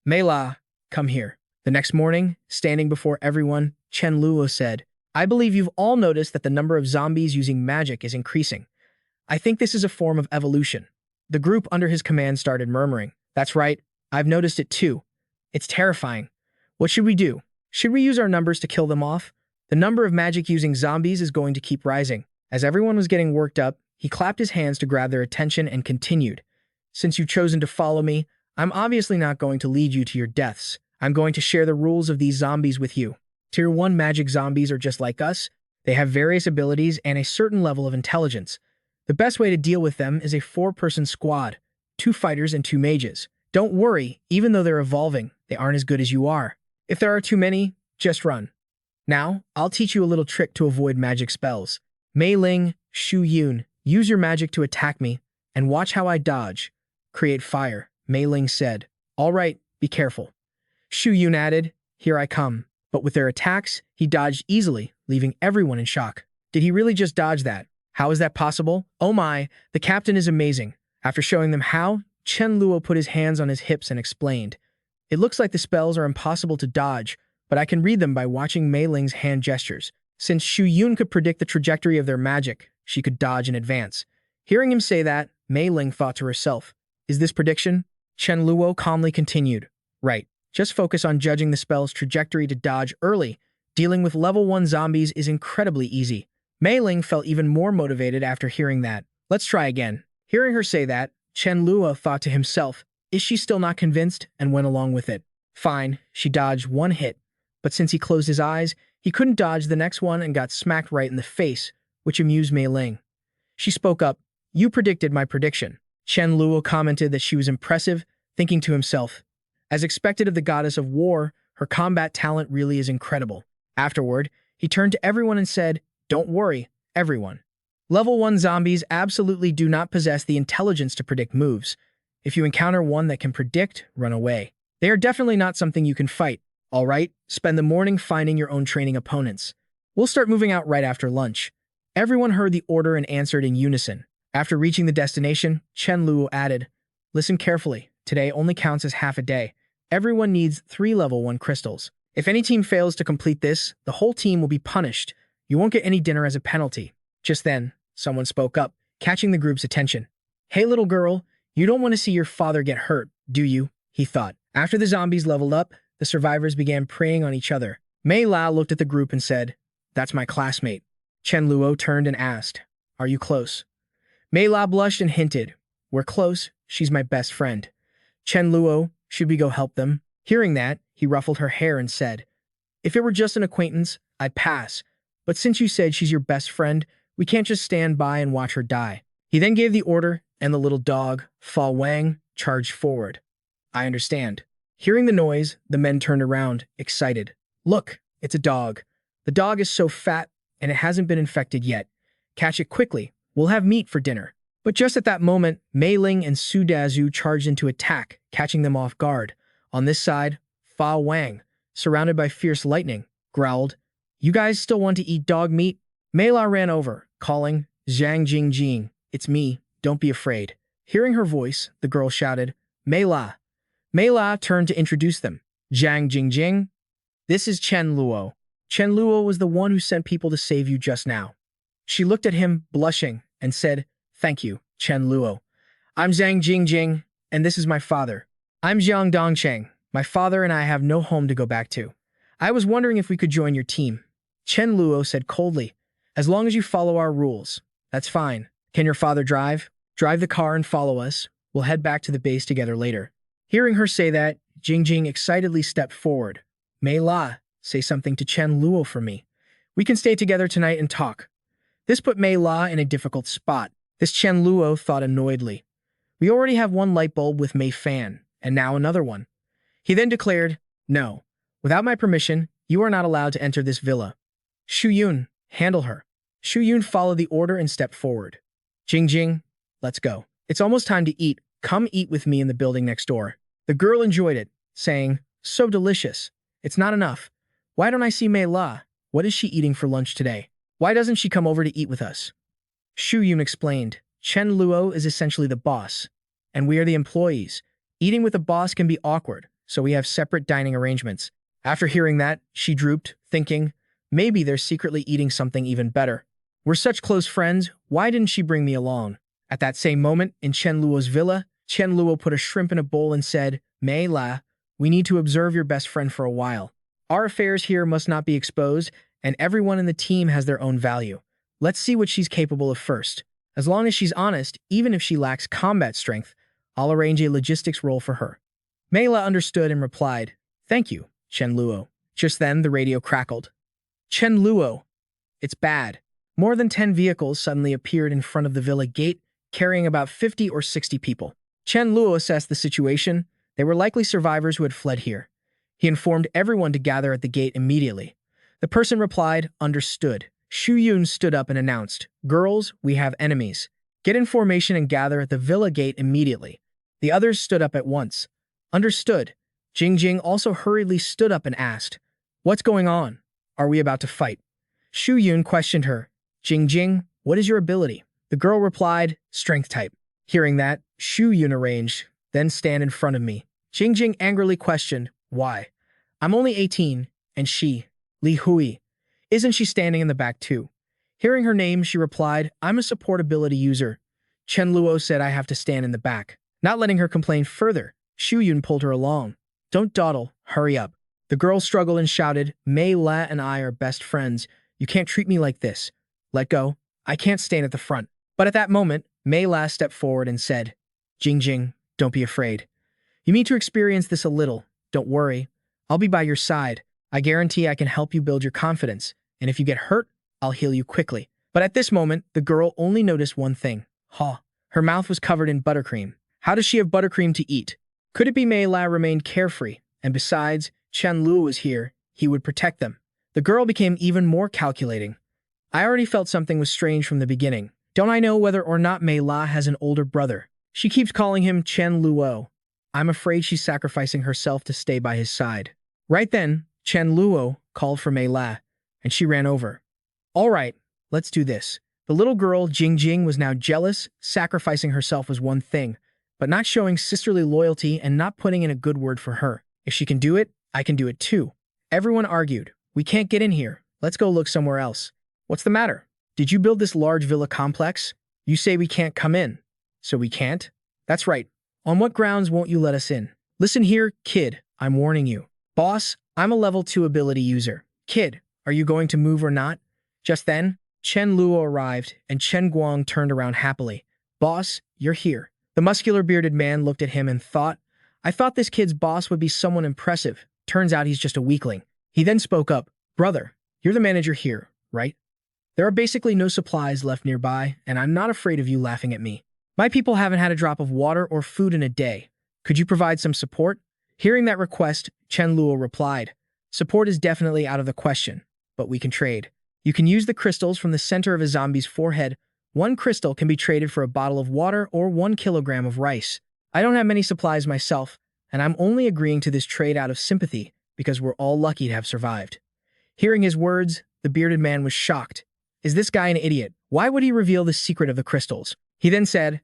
Mei La, come here. The next morning, standing before everyone, Chen Luo said, I believe you've all noticed that the number of zombies using magic is increasing. I think this is a form of evolution. The group under his command started murmuring. That's right, I've noticed it too. It's terrifying. What should we do? Should we use our numbers to kill them off? The number of magic-using zombies is going to keep rising. As everyone was getting worked up, he clapped his hands to grab their attention and continued. Since you've chosen to follow me, I'm obviously not going to lead you to your deaths. I'm going to share the rules of these zombies with you. Tier 1 magic zombies are just like us. They have various abilities and a certain level of intelligence. The best way to deal with them is a 4-person squad, 2 fighters and 2 mages. Don't worry, even though they're evolving, they aren't as good as you are. If there are too many, just run. Now, I'll teach you a little trick to avoid magic spells. Mei Ling, Shu Yun, use your magic to attack me, and watch how I dodge. Create fire, Mei Ling said. All right, be careful. Shu Yun added, here I come. But with their attacks, he dodged easily, leaving everyone in shock. Did he really just dodge that? How is that possible? Oh my, the captain is amazing. After showing them how, Chen Luo put his hands on his hips and explained. It looks like the spells are impossible to dodge, but I can read them by watching Mei Ling's hand gestures. Since Shu Yun could predict the trajectory of their magic, she could dodge in advance. Hearing him say that, Mei Ling thought to herself, is this prediction? Chen Luo calmly continued. Right. Just focus on judging the spell's trajectory to dodge early. Dealing with level 1 zombies is incredibly easy. Mei Ling felt even more motivated after hearing that. Let's try again. Hearing her say that, Chen Luo thought to himself, is she still not convinced, and went along with it. Fine, she dodged 1 hit, but since he closed his eyes, he couldn't dodge the next one and got smacked right in the face, which amused Mei Ling. She spoke up, you predicted my prediction. Chen Luo commented that she was impressive, thinking to himself, as expected of the goddess of war, her combat talent really is incredible. Afterward, he turned to everyone and said, don't worry, everyone. Level 1 zombies absolutely do not possess the intelligence to predict moves. If you encounter one that can predict, run away. They are definitely not something you can fight. All right, spend the morning finding your own training opponents. We'll start moving out right after lunch. Everyone heard the order and answered in unison. After reaching the destination, Chen Luo added, listen carefully, today only counts as half a day. Everyone needs 3 level 1 crystals. If any team fails to complete this, the whole team will be punished. You won't get any dinner as a penalty. Just then, someone spoke up, catching the group's attention. Hey little girl, you don't want to see your father get hurt, do you? He thought. After the zombies leveled up, the survivors began preying on each other. Mei La looked at the group and said, that's my classmate. Chen Luo turned and asked, are you close? Mei La blushed and hinted, we're close. She's my best friend. Chen Luo, should we go help them? Hearing that, he ruffled her hair and said, if it were just an acquaintance, I'd pass. But since you said she's your best friend, we can't just stand by and watch her die. He then gave the order, and the little dog, Fa Wang, charged forward. I understand. Hearing the noise, the men turned around, excited. Look, it's a dog. The dog is so fat, and it hasn't been infected yet. Catch it quickly. We'll have meat for dinner. But just at that moment, Mei Ling and Su Dazu charged into attack, catching them off guard. On this side, Fa Wang, surrounded by fierce lightning, growled, you guys still want to eat dog meat? Mei La ran over, calling, Zhang Jingjing, it's me, don't be afraid. Hearing her voice, the girl shouted, Mei La. Mei La turned to introduce them. Zhang Jingjing, this is Chen Luo. Chen Luo was the one who sent people to save you just now. She looked at him, blushing, and said, thank you, Chen Luo. I'm Zhang Jingjing, and this is my father. I'm Jiang Dongcheng. My father and I have no home to go back to. I was wondering if we could join your team. Chen Luo said coldly, as long as you follow our rules. That's fine. Can your father drive? Drive the car and follow us. We'll head back to the base together later. Hearing her say that, Jingjing excitedly stepped forward. Mei La, say something to Chen Luo for me. We can stay together tonight and talk. This put Mei La in a difficult spot. This Chen Luo thought annoyedly. We already have one light bulb with Mei Fan, and now another one. He then declared, no, without my permission, you are not allowed to enter this villa. Shu Yun, handle her. Shu Yun followed the order and stepped forward. Jingjing, let's go. It's almost time to eat. Come eat with me in the building next door. The girl enjoyed it, saying, so delicious. It's not enough. Why don't I see Mei La? What is she eating for lunch today? Why doesn't she come over to eat with us? Shu Yun explained, Chen Luo is essentially the boss, and we are the employees. Eating with a boss can be awkward, so we have separate dining arrangements. After hearing that, she drooped, thinking, maybe they're secretly eating something even better. We're such close friends, why didn't she bring me along? At that same moment, in Chen Luo's villa, Chen Luo put a shrimp in a bowl and said, Mei La, we need to observe your best friend for a while. Our affairs here must not be exposed, and everyone in the team has their own value. Let's see what she's capable of first. As long as she's honest, even if she lacks combat strength, I'll arrange a logistics role for her. Mei La understood and replied, thank you, Chen Luo. Just then, the radio crackled. Chen Luo, it's bad. More than 10 vehicles suddenly appeared in front of the villa gate, carrying about 50 or 60 people. Chen Luo assessed the situation. They were likely survivors who had fled here. He informed everyone to gather at the gate immediately. The person replied, understood. Shu Yun stood up and announced, girls, we have enemies. Get in formation and gather at the villa gate immediately. The others stood up at once. Understood. Jingjing also hurriedly stood up and asked, what's going on? Are we about to fight? Shu Yun questioned her. Jingjing, what is your ability? The girl replied, strength type. Hearing that, Shu Yun arranged, then stand in front of me. Jingjing angrily questioned, why? I'm only 18, and she, Li Hui. Isn't she standing in the back too? Hearing her name, she replied, I'm a support ability user. Chen Luo said I have to stand in the back. Not letting her complain further, Shu Yun pulled her along. Don't dawdle, hurry up. The girl struggled and shouted, Mei La and I are best friends. You can't treat me like this. Let go. I can't stand at the front. But at that moment, Mei La stepped forward and said, Jingjing, don't be afraid. You need to experience this a little. Don't worry. I'll be by your side. I guarantee I can help you build your confidence. And if you get hurt, I'll heal you quickly. But at this moment, the girl only noticed one thing. Her mouth was covered in buttercream. How does she have buttercream to eat? Could it be Mei La remained carefree? And besides, Chen Luo was here. He would protect them. The girl became even more calculating. I already felt something was strange from the beginning. Don't I know whether or not Mei La has an older brother? She keeps calling him Chen Luo. I'm afraid she's sacrificing herself to stay by his side. Right then, Chen Luo called for Mei La, and she ran over. All right, let's do this. The little girl, Jingjing, was now jealous. Sacrificing herself was one thing, but not showing sisterly loyalty and not putting in a good word for her. If she can do it, I can do it too. Everyone argued. We can't get in here. Let's go look somewhere else. What's the matter? Did you build this large villa complex? You say we can't come in. So we can't? That's right. On what grounds won't you let us in? Listen here, kid. I'm warning you. Boss, I'm a level 2 ability user. Kid, are you going to move or not? Just then, Chen Luo arrived, and Chen Guang turned around happily. Boss, you're here. The The muscular bearded man looked at him and thought, I thought this kid's boss would be someone impressive. Turns out he's just a weakling. He then spoke up, Brother, you're the manager here, right? There are basically no supplies left nearby, and I'm not afraid of you laughing at me. My people haven't had a drop of water or food in a day. Could you provide some support? Hearing that request, Chen Luo replied, Support is definitely out of the question, but we can trade. You can use the crystals from the center of a zombie's forehead. One crystal can be traded for a bottle of water or 1 kilogram of rice. I don't have many supplies myself, and I'm only agreeing to this trade out of sympathy because we're all lucky to have survived. Hearing his words, the bearded man was shocked. Is this guy an idiot? Why would he reveal the secret of the crystals? He then said,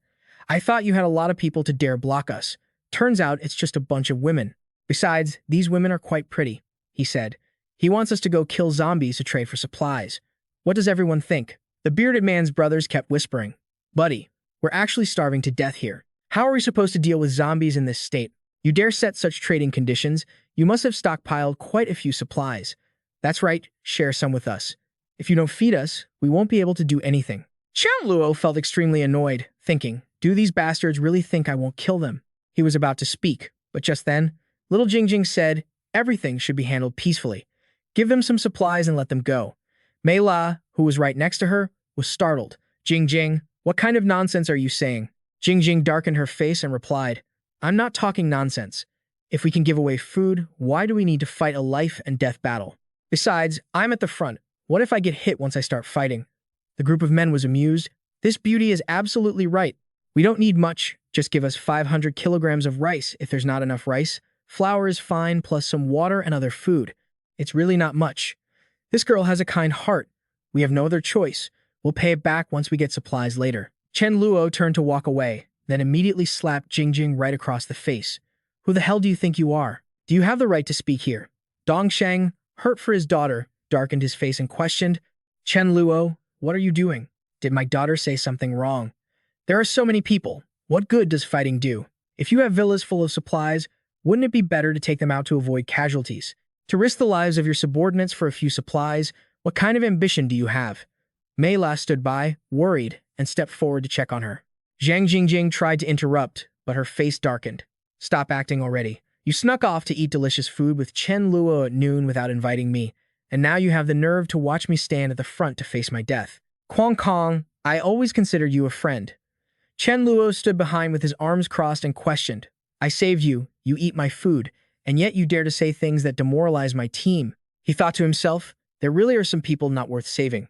I thought you had a lot of people to dare block us. Turns out it's just a bunch of women. Besides, these women are quite pretty, he said. He wants us to go kill zombies to trade for supplies. What does everyone think? The bearded man's brothers kept whispering, Buddy, we're actually starving to death here. How are we supposed to deal with zombies in this state? You dare set such trading conditions? You must have stockpiled quite a few supplies. That's right, share some with us. If you don't feed us, we won't be able to do anything. Chen Luo felt extremely annoyed, thinking, do these bastards really think I won't kill them? He was about to speak, but just then, little Jingjing said, everything should be handled peacefully. Give them some supplies and let them go. Mei La, who was right next to her, was startled. Jingjing, what kind of nonsense are you saying? Jingjing darkened her face and replied, I'm not talking nonsense. If we can give away food, why do we need to fight a life and death battle? Besides, I'm at the front. What if I get hit once I start fighting? The group of men was amused. This beauty is absolutely right. We don't need much. Just give us 500 kilograms of rice if there's not enough rice. Flour is fine, plus some water and other food. It's really not much. This girl has a kind heart. We have no other choice. We'll pay it back once we get supplies later. Chen Luo turned to walk away, then immediately slapped Jingjing right across the face. Who the hell do you think you are? Do you have the right to speak here? Dongsheng, hurt for his daughter, darkened his face and questioned, Chen Luo, what are you doing? Did my daughter say something wrong? There are so many people. What good does fighting do? If you have villas full of supplies, wouldn't it be better to take them out to avoid casualties? To risk the lives of your subordinates for a few supplies, what kind of ambition do you have? Mei La stood by, worried, and stepped forward to check on her. Zhang Jingjing tried to interrupt, but her face darkened. Stop acting already. You snuck off to eat delicious food with Chen Luo at noon without inviting me, and now you have the nerve to watch me stand at the front to face my death. Kwang Kong, I always considered you a friend. Chen Luo stood behind with his arms crossed and questioned. I saved you, you eat my food, and yet you dare to say things that demoralize my team. He thought to himself, there really are some people not worth saving.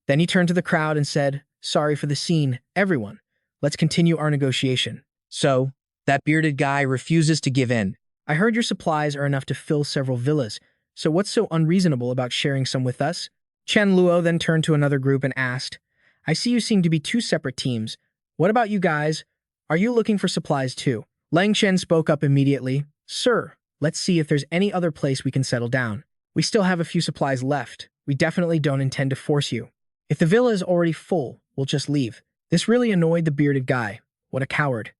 Then he turned to the crowd and said, sorry for the scene, everyone. Let's continue our negotiation. So, that bearded guy refuses to give in. I heard your supplies are enough to fill several villas, so what's so unreasonable about sharing some with us? Chen Luo then turned to another group and asked, I see you seem to be two separate teams. What about you guys? Are you looking for supplies too? Lang Shen spoke up immediately. Sir, let's see if there's any other place we can settle down. We still have a few supplies left. We definitely don't intend to force you. If the villa is already full, we'll just leave. This really annoyed the bearded guy. What a coward.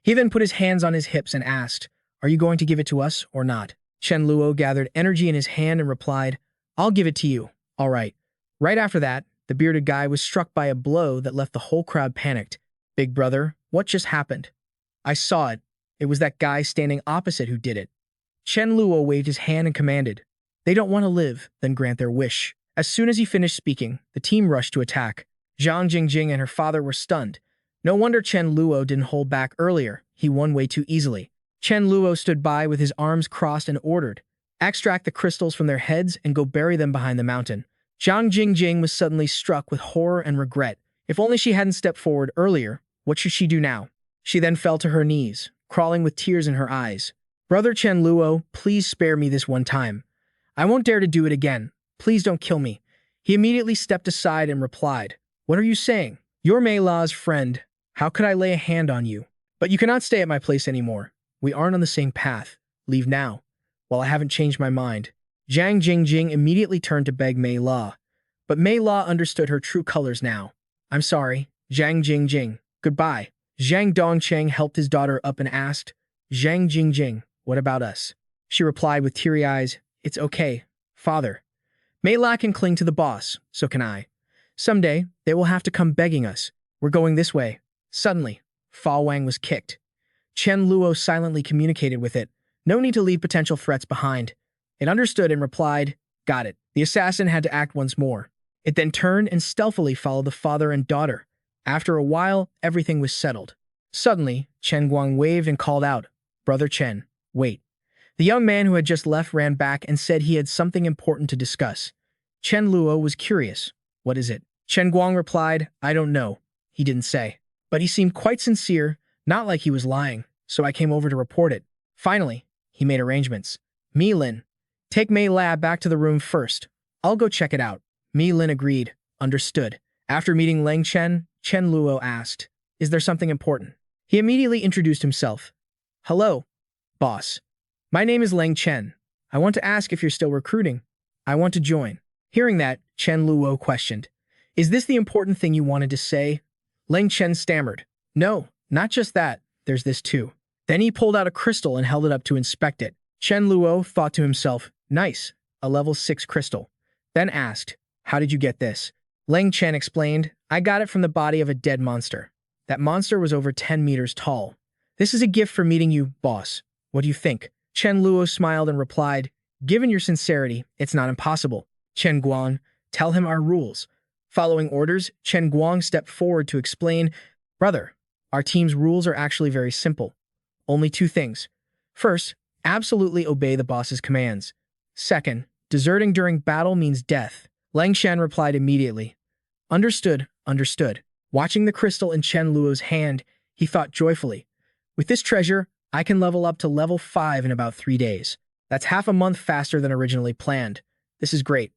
He then put his hands on his hips and asked, are you going to give it to us or not? Chen Luo gathered energy in his hand and replied, I'll give it to you. All right. Right after that, the bearded guy was struck by a blow that left the whole crowd panicked. Big brother, what just happened? I saw it. It was that guy standing opposite who did it. Chen Luo waved his hand and commanded, they don't want to live, then grant their wish. As soon as he finished speaking, the team rushed to attack. Zhang Jingjing and her father were stunned. No wonder Chen Luo didn't hold back earlier. He won way too easily. Chen Luo stood by with his arms crossed and ordered, extract the crystals from their heads and go bury them behind the mountain. Zhang Jingjing was suddenly struck with horror and regret. If only she hadn't stepped forward earlier, what should she do now? She then fell to her knees, crawling with tears in her eyes. Brother Chen Luo, please spare me this one time. I won't dare to do it again. Please don't kill me. He immediately stepped aside and replied, what are you saying? You're Mei La's friend. How could I lay a hand on you? But you cannot stay at my place anymore. We aren't on the same path. Leave now. Well, I haven't changed my mind. Zhang Jingjing immediately turned to beg Mei La. But Mei La understood her true colors now. I'm sorry, Zhang Jingjing. Goodbye. Zhang Dongcheng helped his daughter up and asked, Zhang Jingjing, what about us? She replied with teary eyes, it's okay, father. Mei La can cling to the boss, so can I. Someday, they will have to come begging us. We're going this way. Suddenly, Fa Wang was kicked. Chen Luo silently communicated with it. No need to leave potential threats behind. It understood and replied, "Got it." The assassin had to act once more. It then turned and stealthily followed the father and daughter. After a while, everything was settled. Suddenly, Chen Guang waved and called out, "Brother Chen, wait." The young man who had just left ran back and said he had something important to discuss. Chen Luo was curious. "What is it?" Chen Guang replied, "I don't know." He didn't say. But he seemed quite sincere, not like he was lying, so I came over to report it. Finally, he made arrangements. "Mi Lin, take Mei Lab back to the room first. I'll go check it out." Mi Lin agreed. Understood. After meeting Lang Chen, Chen Luo asked, "Is there something important?" He immediately introduced himself. "Hello, boss. My name is Lang Chen. I want to ask if you're still recruiting. I want to join." Hearing that, Chen Luo questioned, "Is this the important thing you wanted to say?" Lang Chen stammered, "No, not just that. There's this too." Then he pulled out a crystal and held it up to inspect it. Chen Luo thought to himself, "Nice, a level 6 crystal." Then asked, "How did you get this?" Lang Chen explained, "I got it from the body of a dead monster. That monster was over 10 meters tall. This is a gift for meeting you, boss. What do you think?" Chen Luo smiled and replied, "Given your sincerity, it's not impossible. Chen Guang, tell him our rules." Following orders, Chen Guang stepped forward to explain, "Brother, our team's rules are actually very simple. Only 2 things. First, absolutely obey the boss's commands. Second, deserting during battle means death." Lang Shan replied immediately, "Understood, understood." Watching the crystal in Chen Luo's hand, he thought joyfully, "With this treasure, I can level up to level 5 in about 3 days. That's half a month faster than originally planned. This is great."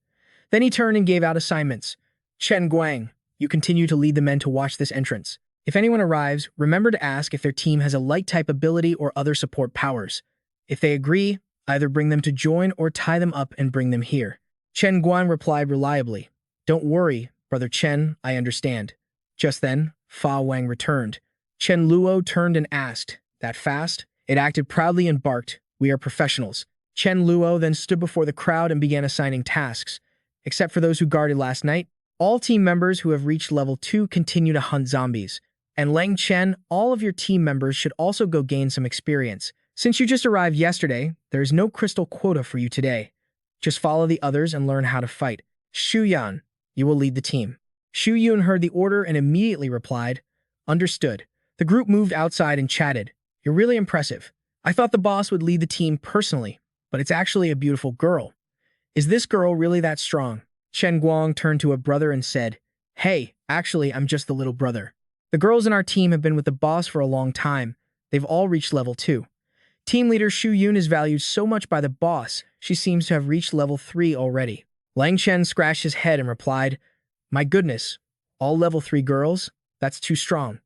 Then he turned and gave out assignments. "Chen Guang, you continue to lead the men to watch this entrance. If anyone arrives, remember to ask if their team has a light-type ability or other support powers. If they agree, either bring them to join or tie them up and bring them here." Chen Guang replied reliably, "Don't worry, Brother Chen, I understand." Just then, Fa Wang returned. Chen Luo turned and asked, "That fast?" It acted proudly and barked, "We are professionals." Chen Luo then stood before the crowd and began assigning tasks. Except for those who guarded last night, all team members who have reached level 2 continue to hunt zombies. And Lang Chen, all of your team members should also go gain some experience. Since you just arrived yesterday, there is no crystal quota for you today. Just follow the others and learn how to fight. Shu Yan, you will lead the team." Shu Yun heard the order and immediately replied, "Understood." The group moved outside and chatted. "You're really impressive. I thought the boss would lead the team personally, but it's actually a beautiful girl. Is this girl really that strong?" Chen Guang turned to a brother and said, "Hey, actually, I'm just the little brother. The girls in our team have been with the boss for a long time. They've all reached level 2. Team leader Shu Yun is valued so much by the boss, she seems to have reached level 3 already." Lang Chen scratched his head and replied, "My goodness, all level 3 girls? That's too strong."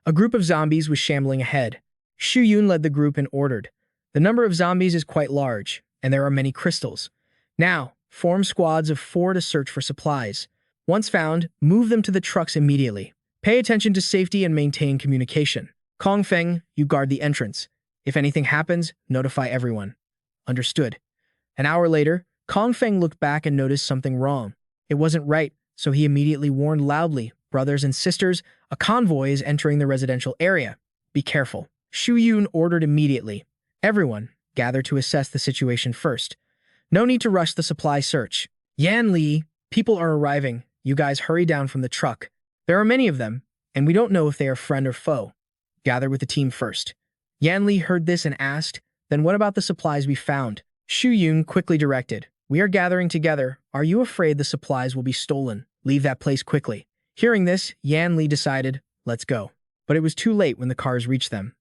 A group of zombies was shambling ahead. Shu Yun led the group and ordered, "The number of zombies is quite large, and there are many crystals. Now, form squads of 4 to search for supplies. Once found, move them to the trucks immediately. Pay attention to safety and maintain communication. Kong Feng, you guard the entrance. If anything happens, notify everyone." Understood. An hour later, Kong Feng looked back and noticed something wrong. It wasn't right, so he immediately warned loudly, "Brothers and sisters, a convoy is entering the residential area. Be careful." Shu Yun ordered immediately, "Everyone, gather to assess the situation first. No need to rush the supply search. Yan Li, people are arriving. You guys hurry down from the truck. There are many of them, and we don't know if they are friend or foe. Gather with the team first." Yan Li heard this and asked, "Then what about the supplies we found?" Shu Yun quickly directed, "We are gathering together. Are you afraid the supplies will be stolen? Leave that place quickly." Hearing this, Yan Li decided, "Let's go." But it was too late when the cars reached them.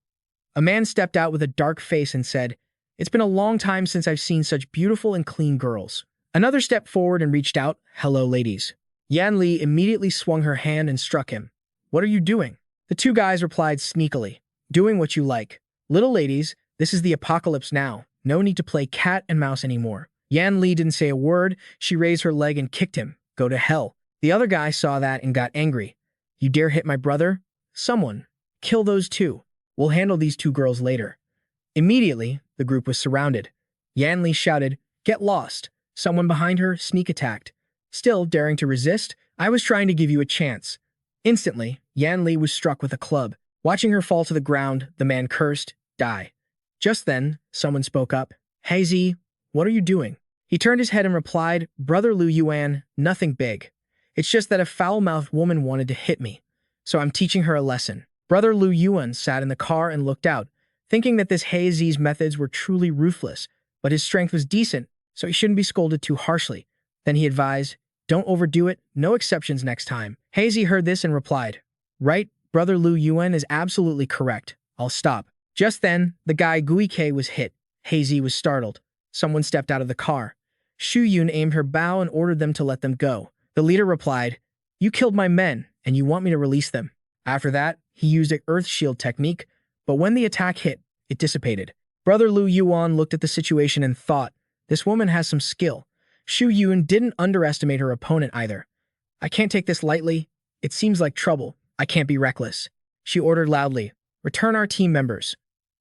A man stepped out with a dark face and said, "It's been a long time since I've seen such beautiful and clean girls." Another stepped forward and reached out, "Hello, ladies." Yan Li immediately swung her hand and struck him. "What are you doing?" The 2 guys replied sneakily, "Doing what you like. Little ladies, this is the apocalypse now. No need to play cat and mouse anymore." Yan Li didn't say a word. She raised her leg and kicked him. "Go to hell." The other guy saw that and got angry. "You dare hit my brother? Someone, kill those 2. We'll handle these 2 girls later." Immediately, the group was surrounded. Yan Li shouted, "Get lost." Someone behind her sneak attacked. Still daring to resist, "I was trying to give you a chance." Instantly, Yan Li was struck with a club. Watching her fall to the ground, the man cursed, "Die." Just then, someone spoke up. "Hey Z, what are you doing?" He turned his head and replied, "Brother Lu Yuan, nothing big. It's just that a foul-mouthed woman wanted to hit me, so I'm teaching her a lesson." Brother Lu Yuan sat in the car and looked out, thinking that this Hey Z's methods were truly ruthless, but his strength was decent, so he shouldn't be scolded too harshly. Then he advised, "Don't overdo it, no exceptions next time." Hey Z heard this and replied, "Right, Brother Lu Yuan is absolutely correct. I'll stop." Just then, the guy Gui K was hit. Hey Z was startled. Someone stepped out of the car. Shu Yun aimed her bow and ordered them to let them go. The leader replied, "You killed my men, and you want me to release them." After that, he used an earth shield technique, but when the attack hit, it dissipated. Brother Lu Yuan looked at the situation and thought, this woman has some skill. Shu Yun didn't underestimate her opponent either. "I can't take this lightly. It seems like trouble. I can't be reckless." She ordered loudly, "Return our team members."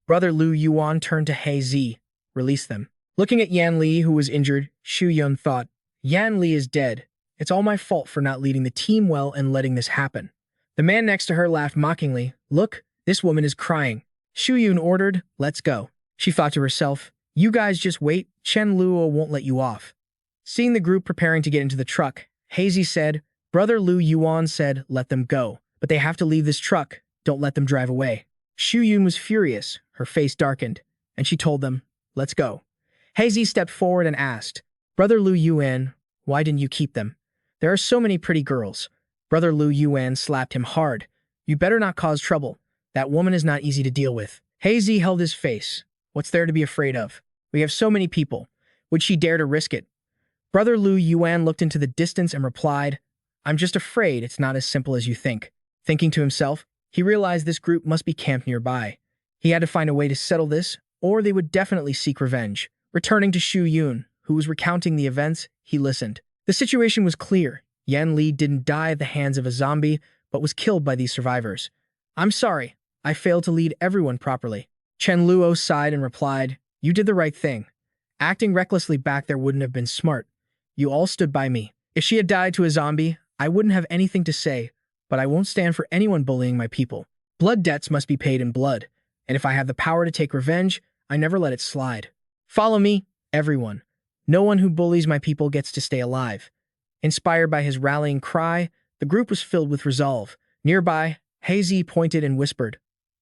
Brother Lu Yuan turned to He Zi, "Release them." Looking at Yan Li, who was injured, Shu Yun thought, "Yan Li is dead. It's all my fault for not leading the team well and letting this happen." The man next to her laughed mockingly. "Look, this woman is crying." Shu Yun ordered, "Let's go." She thought to herself, "You guys just wait, Chen Luo won't let you off." Seeing the group preparing to get into the truck, Hazy said, "Brother Lu Yuan said, let them go, but they have to leave this truck. Don't let them drive away." Shu Yun was furious, her face darkened, and she told them, "Let's go." Hazy stepped forward and asked, "Brother Lu Yuan, why didn't you keep them? There are so many pretty girls." Brother Lu Yuan slapped him hard. "You better not cause trouble. That woman is not easy to deal with." Hazy held his face. "What's there to be afraid of? We have so many people. Would she dare to risk it?" Brother Lu Yuan looked into the distance and replied, "I'm just afraid it's not as simple as you think." Thinking to himself, he realized this group must be camped nearby. He had to find a way to settle this, or they would definitely seek revenge. Returning to Shu Yun, who was recounting the events, he listened. The situation was clear. Yan Li didn't die at the hands of a zombie, but was killed by these survivors. "I'm sorry. I failed to lead everyone properly." Chen Luo sighed and replied, "You did the right thing. Acting recklessly back there wouldn't have been smart. You all stood by me. If she had died to a zombie, I wouldn't have anything to say, but I won't stand for anyone bullying my people. Blood debts must be paid in blood, and if I have the power to take revenge, I never let it slide. Follow me, everyone. No one who bullies my people gets to stay alive." Inspired by his rallying cry, the group was filled with resolve. Nearby, Hazy pointed and whispered,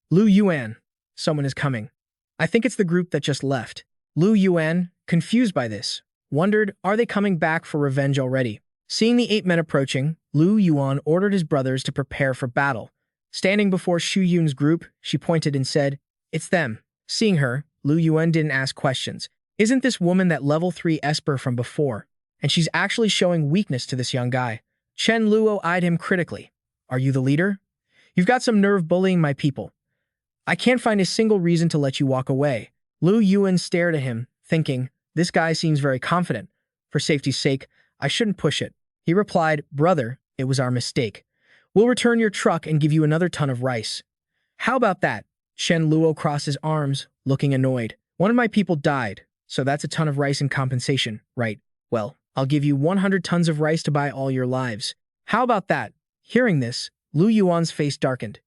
"Lu Yuan, someone is coming. I think it's the group that just left." Lu Yuan, confused by this, wondered, are they coming back for revenge already? Seeing the 8 men approaching, Lu Yuan ordered his brothers to prepare for battle. Standing before Shu Yun's group, she pointed and said, "It's them." Seeing her, Lu Yuan didn't ask questions. "Isn't this woman that level 3 Esper from before? And she's actually showing weakness to this young guy." Chen Luo eyed him critically. "Are you the leader? You've got some nerve bullying my people. I can't find a single reason to let you walk away." Lu Yuan stared at him, thinking, this guy seems very confident. For safety's sake, I shouldn't push it. He replied, "Brother, it was our mistake. We'll return your truck and give you another ton of rice." "How about that?" Chen Luo crossed his arms, looking annoyed. "One of my people died, so that's a ton of rice in compensation, right? Well, I'll give you 100 tons of rice to buy all your lives. How about that?" Hearing this, Lu Yuan's face darkened.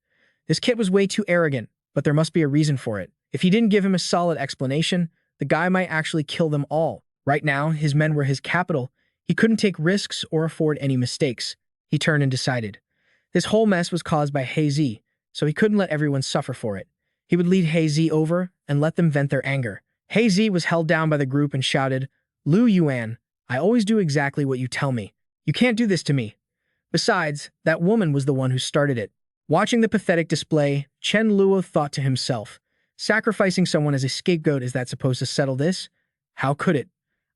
This kid was way too arrogant, but there must be a reason for it. If he didn't give him a solid explanation, the guy might actually kill them all. Right now, his men were his capital. He couldn't take risks or afford any mistakes. He turned and decided. This whole mess was caused by Hazy, so he couldn't let everyone suffer for it. He would lead Hazy over and let them vent their anger. Hazy was held down by the group and shouted, "Lu Yuan, I always do exactly what you tell me. You can't do this to me." Besides, that woman was the one who started it. Watching the pathetic display, Chen Luo thought to himself, sacrificing someone as a scapegoat, is that supposed to settle this? How could it?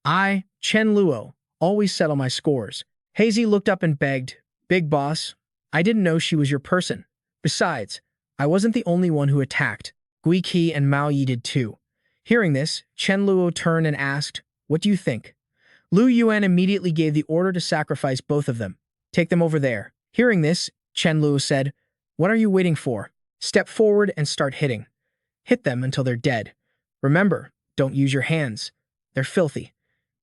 I, Chen Luo, always settle my scores. Hazy looked up and begged, "Big boss, I didn't know she was your person. Besides, I wasn't the only one who attacked. Gui Qi and Mao Yi did too." Hearing this, Chen Luo turned and asked, "What do you think?" Lu Yuan immediately gave the order to sacrifice both of them. "Take them over there." Hearing this, Chen Luo said, "What are you waiting for? Step forward and start hitting. Hit them until they're dead. Remember, don't use your hands. They're filthy.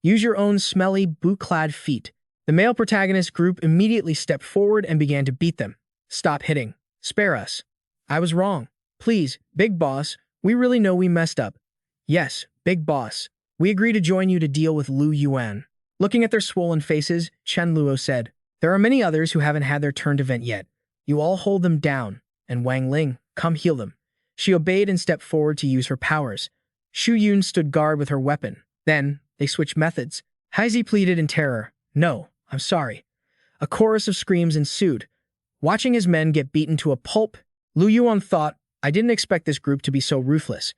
Use your own smelly, boot-clad feet." The male protagonist group immediately stepped forward and began to beat them. "Stop hitting. Spare us." I was wrong. Please, big boss, we really know we messed up. Yes, big boss. We agree to join you to deal with Lu Yuan. Looking at their swollen faces, Chen Luo said, there are many others who haven't had their turn to vent yet. You all hold them down, and Wang Ling, come heal them. She obeyed and stepped forward to use her powers. Shu Yun stood guard with her weapon. Then, they switched methods. Haizi pleaded in terror. No, I'm sorry. A chorus of screams ensued. Watching his men get beaten to a pulp, Lu Yuan thought, I didn't expect this group to be so ruthless.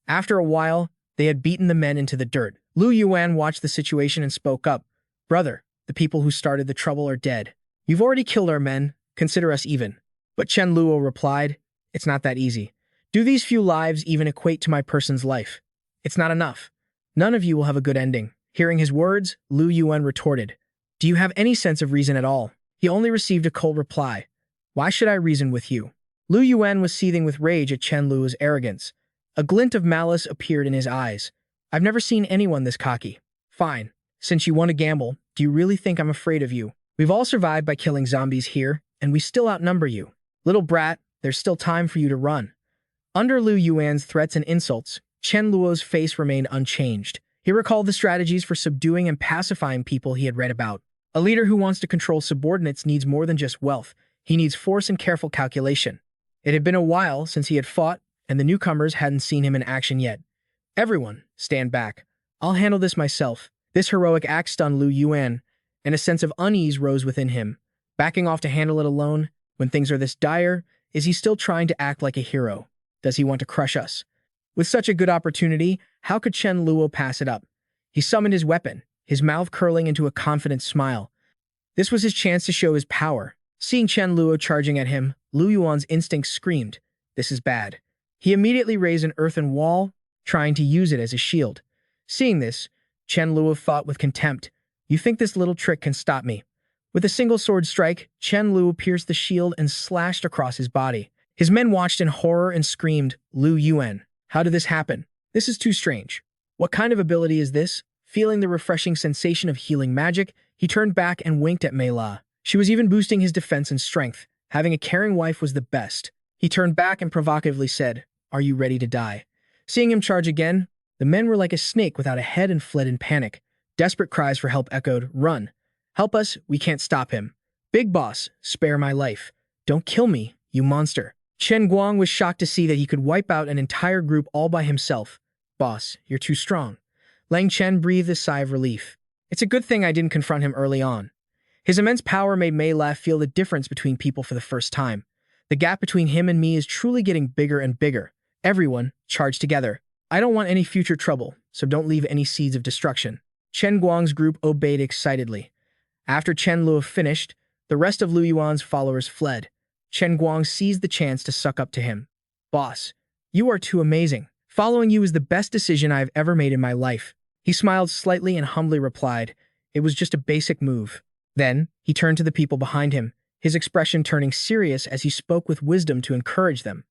After a while, they had beaten the men into the dirt. Lu Yuan watched the situation and spoke up. Brother, the people who started the trouble are dead. You've already killed our men. Consider us even. But Chen Luo replied, it's not that easy. Do these few lives even equate to my person's life? It's not enough. None of you will have a good ending. Hearing his words, Lu Yuan retorted, do you have any sense of reason at all? He only received a cold reply. Why should I reason with you? Lu Yuan was seething with rage at Chen Luo's arrogance. A glint of malice appeared in his eyes. I've never seen anyone this cocky. Fine. Since you want to gamble, do you really think I'm afraid of you? We've all survived by killing zombies here, and we still outnumber you. Little brat, there's still time for you to run. Under Lu Yuan's threats and insults, Chen Luo's face remained unchanged. He recalled the strategies for subduing and pacifying people he had read about. A leader who wants to control subordinates needs more than just wealth. He needs force and careful calculation. It had been a while since he had fought, and the newcomers hadn't seen him in action yet. Everyone, stand back. I'll handle this myself. This heroic act stunned Lu Yuan, and a sense of unease rose within him. Backing off to handle it alone, when things are this dire, is he still trying to act like a hero? Does he want to crush us? With such a good opportunity, how could Chen Luo pass it up? He summoned his weapon, his mouth curling into a confident smile. This was his chance to show his power. Seeing Chen Luo charging at him, Lu Yuan's instincts screamed, this is bad. He immediately raised an earthen wall, trying to use it as a shield. Seeing this, Chen Luo thought with contempt, you think this little trick can stop me? With a single sword strike, Chen Luo pierced the shield and slashed across his body. His men watched in horror and screamed, Lu Yuan, how did this happen? This is too strange. What kind of ability is this? Feeling the refreshing sensation of healing magic, he turned back and winked at Mei La. She was even boosting his defense and strength. Having a caring wife was the best. He turned back and provocatively said, are you ready to die? Seeing him charge again, the men were like a snake without a head and fled in panic. Desperate cries for help echoed, run. Help us, we can't stop him. Big boss, spare my life. Don't kill me, you monster. Chen Guang was shocked to see that he could wipe out an entire group all by himself. Boss, you're too strong. Lang Chen breathed a sigh of relief. It's a good thing I didn't confront him early on. His immense power made Mei La feel the difference between people for the first time. The gap between him and me is truly getting bigger and bigger. Everyone, charge together. I don't want any future trouble, so don't leave any seeds of destruction. Chen Guang's group obeyed excitedly. After Chen Luo finished, the rest of Lu Yuan's followers fled. Chen Guang seized the chance to suck up to him. Boss, you are too amazing. Following you is the best decision I have ever made in my life. He smiled slightly and humbly replied, it was just a basic move. Then, he turned to the people behind him, his expression turning serious as he spoke with wisdom to encourage them.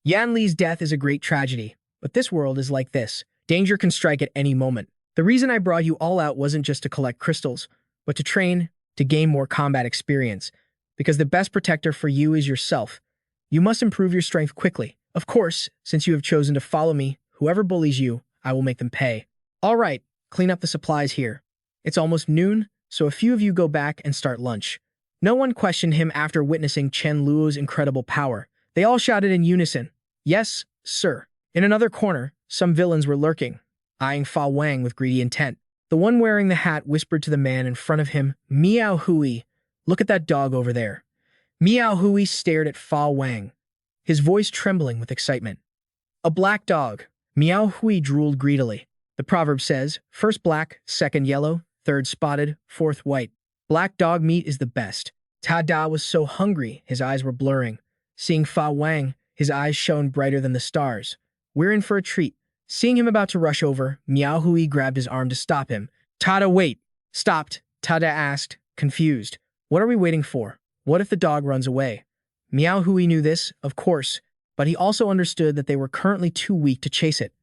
Yan Li's death is a great tragedy, but this world is like this. Danger can strike at any moment. The reason I brought you all out wasn't just to collect crystals, but to train, to gain more combat experience. Because the best protector for you is yourself. You must improve your strength quickly. Of course, since you have chosen to follow me, whoever bullies you, I will make them pay. All right, clean up the supplies here. It's almost noon, so a few of you go back and start lunch. No one questioned him after witnessing Chen Luo's incredible power. They all shouted in unison, yes, sir. In another corner, some villains were lurking, eyeing Fa Wang with greedy intent. The one wearing the hat whispered to the man in front of him, Miao Hui, look at that dog over there. Miao Hui stared at Fa Wang, his voice trembling with excitement. A black dog. Miao Hui drooled greedily. The proverb says, first black, second yellow, third spotted, fourth white. Black dog meat is the best. Ta Da was so hungry, his eyes were blurring. Seeing Fa Wang, his eyes shone brighter than the stars. We're in for a treat. Seeing him about to rush over, Miao Hui grabbed his arm to stop him. Tada, wait! Stopped, Tada asked, confused. What are we waiting for? What if the dog runs away? Miao Hui knew this, of course, but he also understood that they were currently too weak to chase it.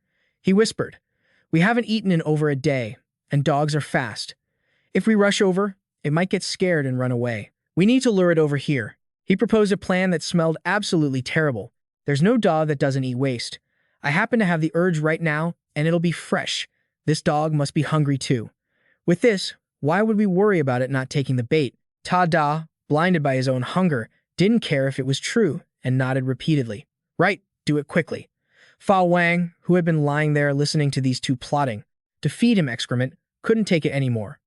He whispered, we haven't eaten in over a day, and dogs are fast. If we rush over, it might get scared and run away. We need to lure it over here. He proposed a plan that smelled absolutely terrible. There's no dog that doesn't eat waste. I happen to have the urge right now, and it'll be fresh. This dog must be hungry too. With this, why would we worry about it not taking the bait? Ta-da, blinded by his own hunger, didn't care if it was true, and nodded repeatedly. Right, do it quickly. Fa Wang, who had been lying there listening to these two plotting to feed him excrement, couldn't take it anymore.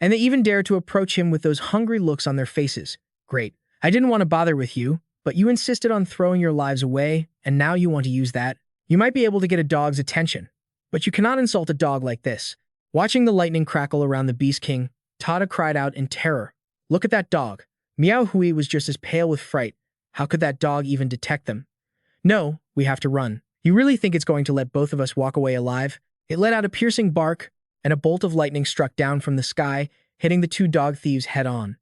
And they even dared to approach him with those hungry looks on their faces. Great. I didn't want to bother with you, but you insisted on throwing your lives away, and now you want to use that. You might be able to get a dog's attention, but you cannot insult a dog like this. Watching the lightning crackle around the Beast King, Tada cried out in terror. Look at that dog. Miao Hui was just as pale with fright. How could that dog even detect them? No, we have to run. You really think it's going to let both of us walk away alive? It let out a piercing bark, and a bolt of lightning struck down from the sky, hitting the two dog thieves head-on.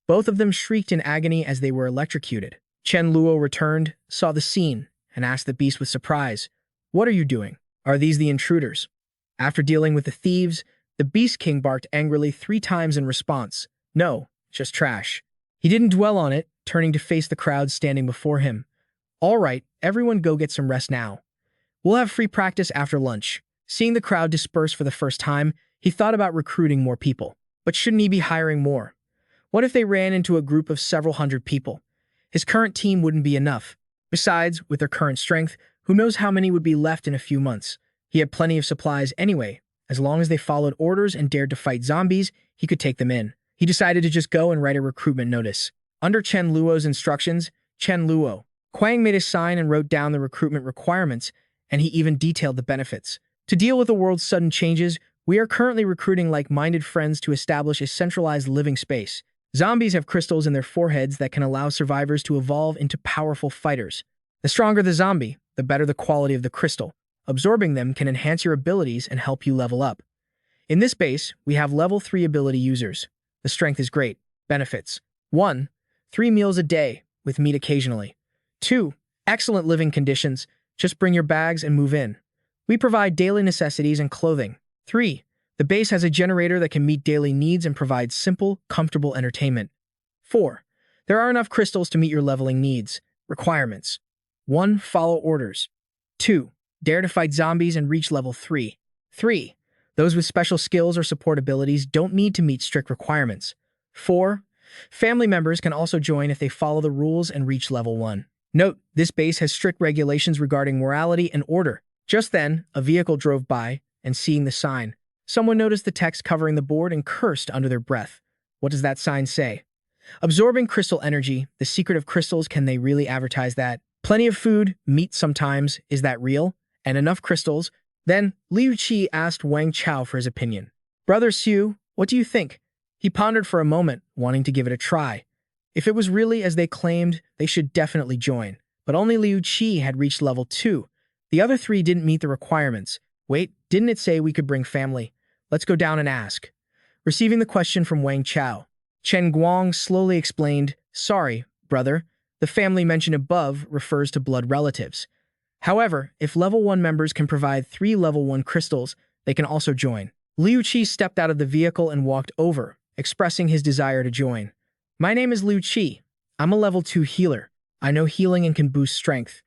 Both of them shrieked in agony as they were electrocuted. Chen Luo returned, saw the scene, and asked the beast with surprise, "What are you doing? Are these the intruders?" After dealing with the thieves, the Beast King barked angrily 3 times in response. No, just trash. He didn't dwell on it, turning to face the crowd standing before him. All right, everyone go get some rest now. We'll have free practice after lunch. Seeing the crowd disperse for the first time, he thought about recruiting more people. But shouldn't he be hiring more? What if they ran into a group of several hundred people? His current team wouldn't be enough. Besides, with their current strength, who knows how many would be left in a few months? He had plenty of supplies anyway. As long as they followed orders and dared to fight zombies, he could take them in. He decided to just go and write a recruitment notice. Under Chen Luo's instructions, Chen Luo, Quang made a sign and wrote down the recruitment requirements, and he even detailed the benefits. To deal with the world's sudden changes, we are currently recruiting like-minded friends to establish a centralized living space. Zombies have crystals in their foreheads that can allow survivors to evolve into powerful fighters. The stronger the zombie, the better the quality of the crystal. Absorbing them can enhance your abilities and help you level up. In this base, we have level 3 ability users. The strength is great. Benefits. 1. 3 meals a day, with meat occasionally. 2. Excellent living conditions. Just bring your bags and move in. We provide daily necessities and clothing. 3. The base has a generator that can meet daily needs and provide simple, comfortable entertainment. 4. There are enough crystals to meet your leveling needs. Requirements. 1. Follow orders. 2. Dare to fight zombies and reach level 3. 3. Those with special skills or support abilities don't need to meet strict requirements. 4. Family members can also join if they follow the rules and reach level 1. Note, this base has strict regulations regarding morality and order. Just then, a vehicle drove by, and seeing the sign, someone noticed the text covering the board and cursed under their breath. What does that sign say? Absorbing crystal energy, the secret of crystals. Can they really advertise that? Plenty of food, meat sometimes, is that real? And enough crystals? Then, Liu Qi asked Wang Chao for his opinion. Brother Xu, what do you think? He pondered for a moment, wanting to give it a try. If it was really as they claimed, they should definitely join. But only Liu Qi had reached level 2. The other 3 didn't meet the requirements. Wait, didn't it say we could bring family? Let's go down and ask. Receiving the question from Wang Chao, Chen Guang slowly explained, Sorry, brother, the family mentioned above refers to blood relatives. However, if level 1 members can provide 3 level 1 crystals, they can also join. Liu Qi stepped out of the vehicle and walked over, expressing his desire to join. My name is Liu Qi. I'm a level 2 healer. I know healing and can boost strength.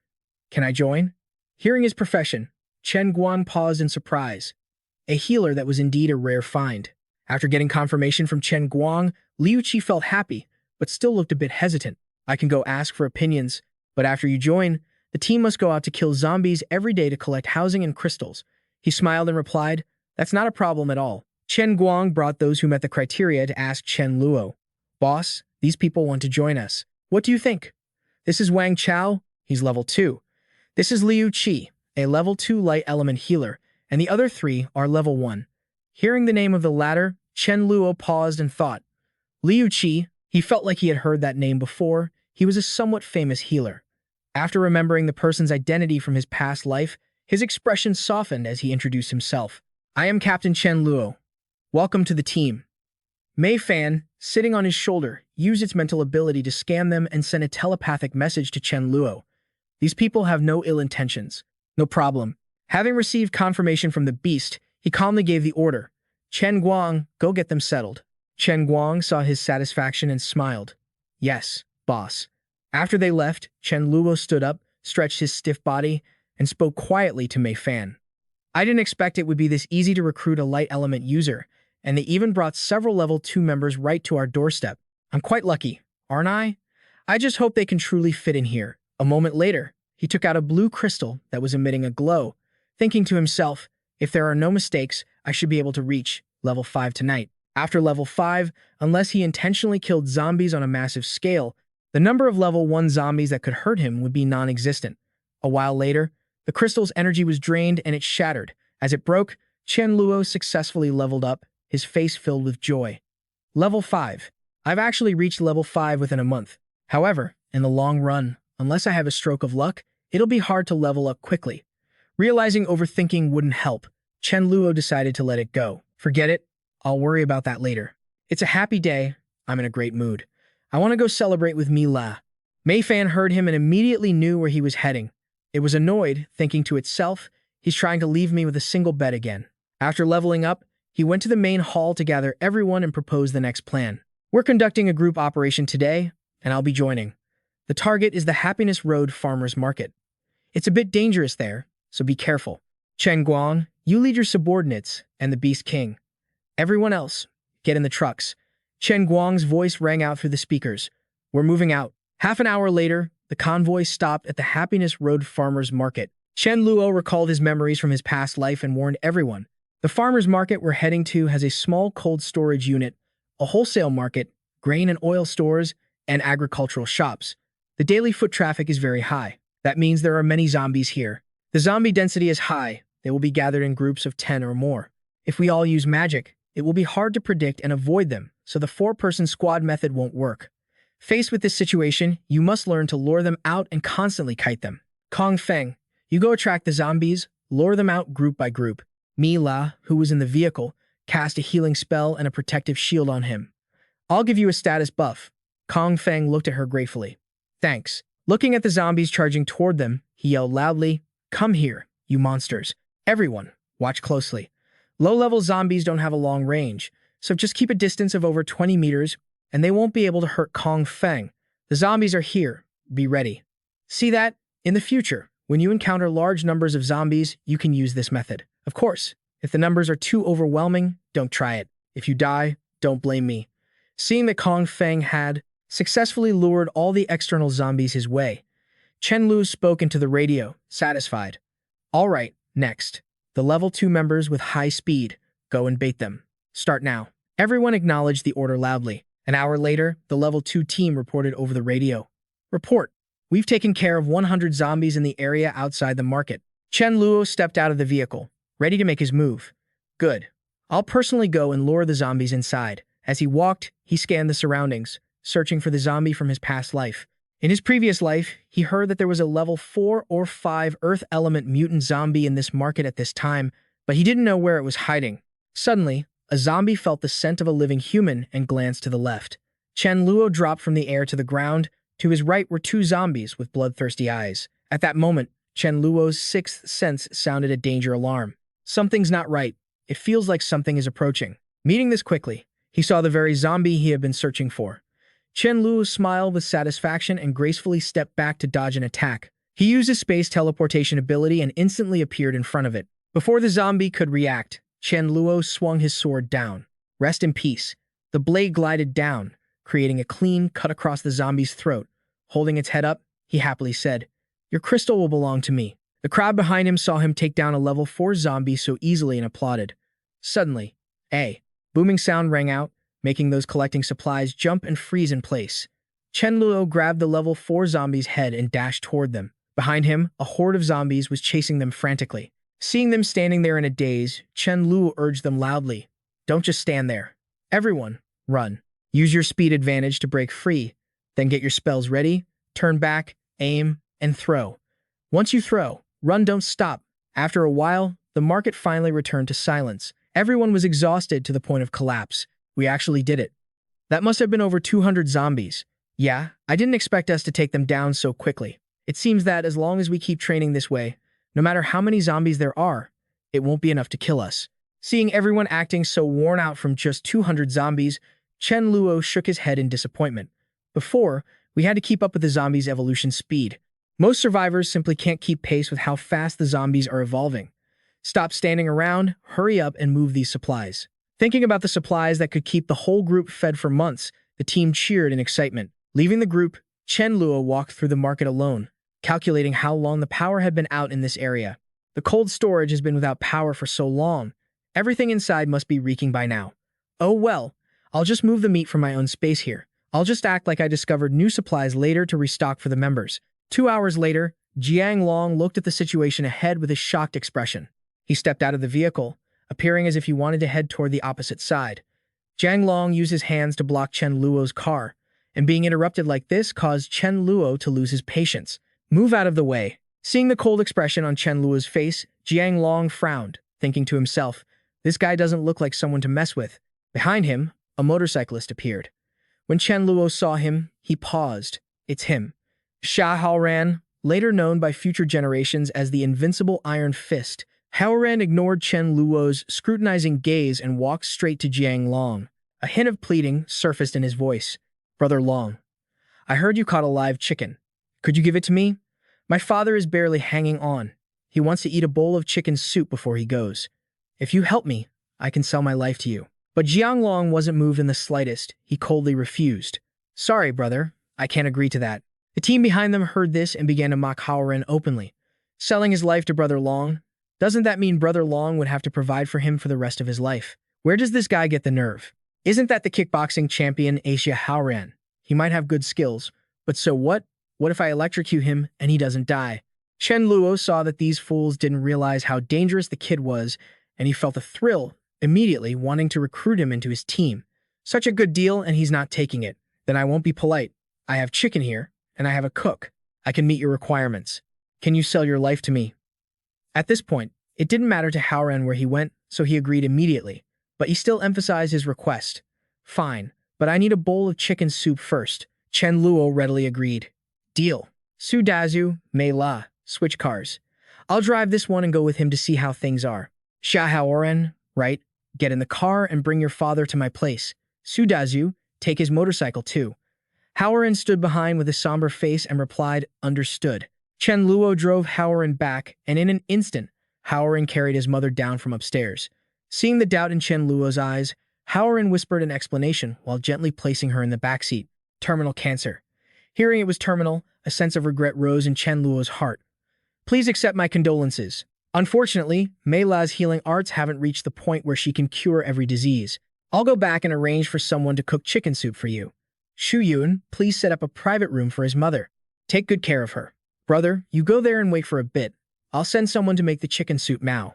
Can I join? Hearing his profession, Chen Guan paused in surprise. A healer that was indeed a rare find. After getting confirmation from Chen Guang, Liu Qi felt happy, but still looked a bit hesitant. I can go ask for opinions, but after you join, the team must go out to kill zombies every day to collect housing and crystals. He smiled and replied, That's not a problem at all. Chen Guang brought those who met the criteria to ask Chen Luo. Boss, these people want to join us. What do you think? This is Wang Chao. He's level 2. This is Liu Qi, a level 2 light element healer, and the other 3 are level 1. Hearing the name of the latter, Chen Luo paused and thought. Liu Qi, he felt like he had heard that name before. He was a somewhat famous healer. After remembering the person's identity from his past life, his expression softened as he introduced himself. I am Captain Chen Luo. Welcome to the team. Mei Fan, sitting on his shoulder, used its mental ability to scan them and send a telepathic message to Chen Luo. These people have no ill intentions. No problem. Having received confirmation from the beast, he calmly gave the order. Chen Guang, go get them settled. Chen Guang saw his satisfaction and smiled. Yes, boss. After they left, Chen Luo stood up, stretched his stiff body, and spoke quietly to Mei Fan. I didn't expect it would be this easy to recruit a light element user, and they even brought several level 2 members right to our doorstep. I'm quite lucky, aren't I? I just hope they can truly fit in here. A moment later, he took out a blue crystal that was emitting a glow, thinking to himself, if there are no mistakes, I should be able to reach level 5 tonight. After level 5, unless he intentionally killed zombies on a massive scale, the number of level 1 zombies that could hurt him would be non-existent. A while later, the crystal's energy was drained and it shattered. As it broke, Chen Luo successfully leveled up, his face filled with joy. Level 5. I've actually reached level 5 within a month. However, in the long run, unless I have a stroke of luck, it'll be hard to level up quickly. Realizing overthinking wouldn't help, Chen Luo decided to let it go. Forget it, I'll worry about that later. It's a happy day, I'm in a great mood. I want to go celebrate with Mi La. Mei Fan heard him and immediately knew where he was heading. It was annoyed, thinking to itself, he's trying to leave me with a single bed again. After leveling up, he went to the main hall to gather everyone and propose the next plan. We're conducting a group operation today, and I'll be joining. The target is the Happiness Road Farmers Market. It's a bit dangerous there, so be careful. Chen Guang, you lead your subordinates and the Beast King. Everyone else, get in the trucks. Chen Guang's voice rang out through the speakers. We're moving out. Half an hour later, the convoy stopped at the Happiness Road Farmers Market. Chen Luo recalled his memories from his past life and warned everyone. The farmers market we're heading to has a small cold storage unit, a wholesale market, grain and oil stores, and agricultural shops. The daily foot traffic is very high. That means there are many zombies here. The zombie density is high. They will be gathered in groups of 10 or more. If we all use magic, it will be hard to predict and avoid them, so the 4-person squad method won't work. Faced with this situation, you must learn to lure them out and constantly kite them. Kong Feng, you go attract the zombies, lure them out group by group. Mi La, who was in the vehicle, cast a healing spell and a protective shield on him. I'll give you a status buff. Kong Feng looked at her gratefully. Thanks. Looking at the zombies charging toward them, he yelled loudly, Come here, you monsters. Everyone, watch closely. Low-level zombies don't have a long range, so just keep a distance of over 20 meters, and they won't be able to hurt Kong Feng. The zombies are here. Be ready. See that? In the future, when you encounter large numbers of zombies, you can use this method. Of course, if the numbers are too overwhelming, don't try it. If you die, don't blame me. Seeing that Kong Feng had successfully lured all the external zombies his way, Chen Luo spoke into the radio, satisfied. All right, next. The level 2 members with high speed. Go and bait them. Start now. Everyone acknowledged the order loudly. An hour later, the level 2 team reported over the radio. Report. We've taken care of 100 zombies in the area outside the market. Chen Luo stepped out of the vehicle, ready to make his move. Good. I'll personally go and lure the zombies inside. As he walked, he scanned the surroundings, searching for the zombie from his past life. In his previous life, he heard that there was a level 4 or 5 Earth element mutant zombie in this market at this time, but he didn't know where it was hiding. Suddenly, a zombie felt the scent of a living human and glanced to the left. Chen Luo dropped from the air to the ground. To his right were 2 zombies with bloodthirsty eyes. At that moment, Chen Luo's 6th sense sounded a danger alarm. Something's not right. It feels like something is approaching. Meeting this quickly, he saw the very zombie he had been searching for. Chen Luo smiled with satisfaction and gracefully stepped back to dodge an attack. He used his space teleportation ability and instantly appeared in front of it. Before the zombie could react, Chen Luo swung his sword down. Rest in peace. The blade glided down, creating a clean cut across the zombie's throat. Holding its head up, he happily said, Your crystal will belong to me. The crowd behind him saw him take down a level 4 zombie so easily and applauded. Suddenly, a booming sound rang out, making those collecting supplies jump and freeze in place. Chen Luo grabbed the level 4 zombie's head and dashed toward them. Behind him, a horde of zombies was chasing them frantically. Seeing them standing there in a daze, Chen Luo urged them loudly, Don't just stand there. Everyone, run. Use your speed advantage to break free. Then get your spells ready, turn back, aim, and throw. Once you throw, run, don't stop. After a while, the market finally returned to silence. Everyone was exhausted to the point of collapse. We actually did it. That must have been over 200 zombies. Yeah, I didn't expect us to take them down so quickly. It seems that as long as we keep training this way, no matter how many zombies there are, it won't be enough to kill us. Seeing everyone acting so worn out from just 200 zombies, Chen Luo shook his head in disappointment. Before, we had to keep up with the zombies' evolution speed. Most survivors simply can't keep pace with how fast the zombies are evolving. Stop standing around, hurry up and move these supplies. Thinking about the supplies that could keep the whole group fed for months, the team cheered in excitement. Leaving the group, Chen Luo walked through the market alone, calculating how long the power had been out in this area. The cold storage has been without power for so long. Everything inside must be reeking by now. Oh well, I'll just move the meat from my own space here. I'll just act like I discovered new supplies later to restock for the members. 2 hours later, Jiang Long looked at the situation ahead with a shocked expression. He stepped out of the vehicle, appearing as if he wanted to head toward the opposite side. Jiang Long used his hands to block Chen Luo's car, and being interrupted like this caused Chen Luo to lose his patience. Move out of the way. Seeing the cold expression on Chen Luo's face, Jiang Long frowned, thinking to himself, this guy doesn't look like someone to mess with. Behind him, a motorcyclist appeared. When Chen Luo saw him, he paused. It's him. Xia Haoran, later known by future generations as the Invincible Iron Fist. Haoran ignored Chen Luo's scrutinizing gaze and walked straight to Jiang Long. A hint of pleading surfaced in his voice. Brother Long, I heard you caught a live chicken. Could you give it to me? My father is barely hanging on. He wants to eat a bowl of chicken soup before he goes. If you help me, I can sell my life to you. But Jiang Long wasn't moved in the slightest. He coldly refused. Sorry, brother. I can't agree to that. The team behind them heard this and began to mock Haoran openly. Selling his life to Brother Long? Doesn't that mean Brother Long would have to provide for him for the rest of his life? Where does this guy get the nerve? Isn't that the kickboxing champion Asia Haoran? He might have good skills, but so what? What if I electrocute him and he doesn't die? Chen Luo saw that these fools didn't realize how dangerous the kid was, and he felt a thrill, immediately wanting to recruit him into his team. Such a good deal and he's not taking it. Then I won't be polite. I have chicken here, and I have a cook. I can meet your requirements. Can you sell your life to me? At this point, it didn't matter to Haoran where he went, so he agreed immediately, but he still emphasized his request. Fine, but I need a bowl of chicken soup first. Chen Luo readily agreed. Deal. Su Dazu, Mei La, switch cars. I'll drive this one and go with him to see how things are. Xia Haoran, right? Get in the car and bring your father to my place. Su Dazu, take his motorcycle too. Haoran stood behind with a somber face and replied, understood. Chen Luo drove Haoran back, and in an instant, Haoran carried his mother down from upstairs. Seeing the doubt in Chen Luo's eyes, Haoran whispered an explanation while gently placing her in the backseat. Terminal cancer. Hearing it was terminal, a sense of regret rose in Chen Luo's heart. Please accept my condolences. Unfortunately, Mei La's healing arts haven't reached the point where she can cure every disease. I'll go back and arrange for someone to cook chicken soup for you. Shu Yun, please set up a private room for his mother. Take good care of her. Brother, you go there and wait for a bit. I'll send someone to make the chicken soup now.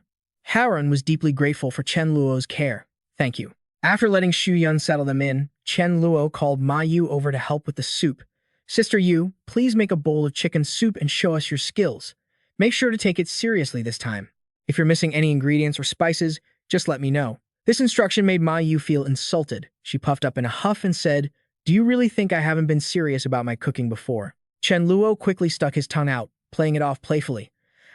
Haoran was deeply grateful for Chen Luo's care. Thank you. After letting Shu Yun settle them in, Chen Luo called Ma Yu over to help with the soup. Sister Yu, please make a bowl of chicken soup and show us your skills. Make sure to take it seriously this time. If you're missing any ingredients or spices, just let me know. This instruction made Ma Yu feel insulted. She puffed up in a huff and said, do you really think I haven't been serious about my cooking before? Chen Luo quickly stuck his tongue out, playing it off playfully.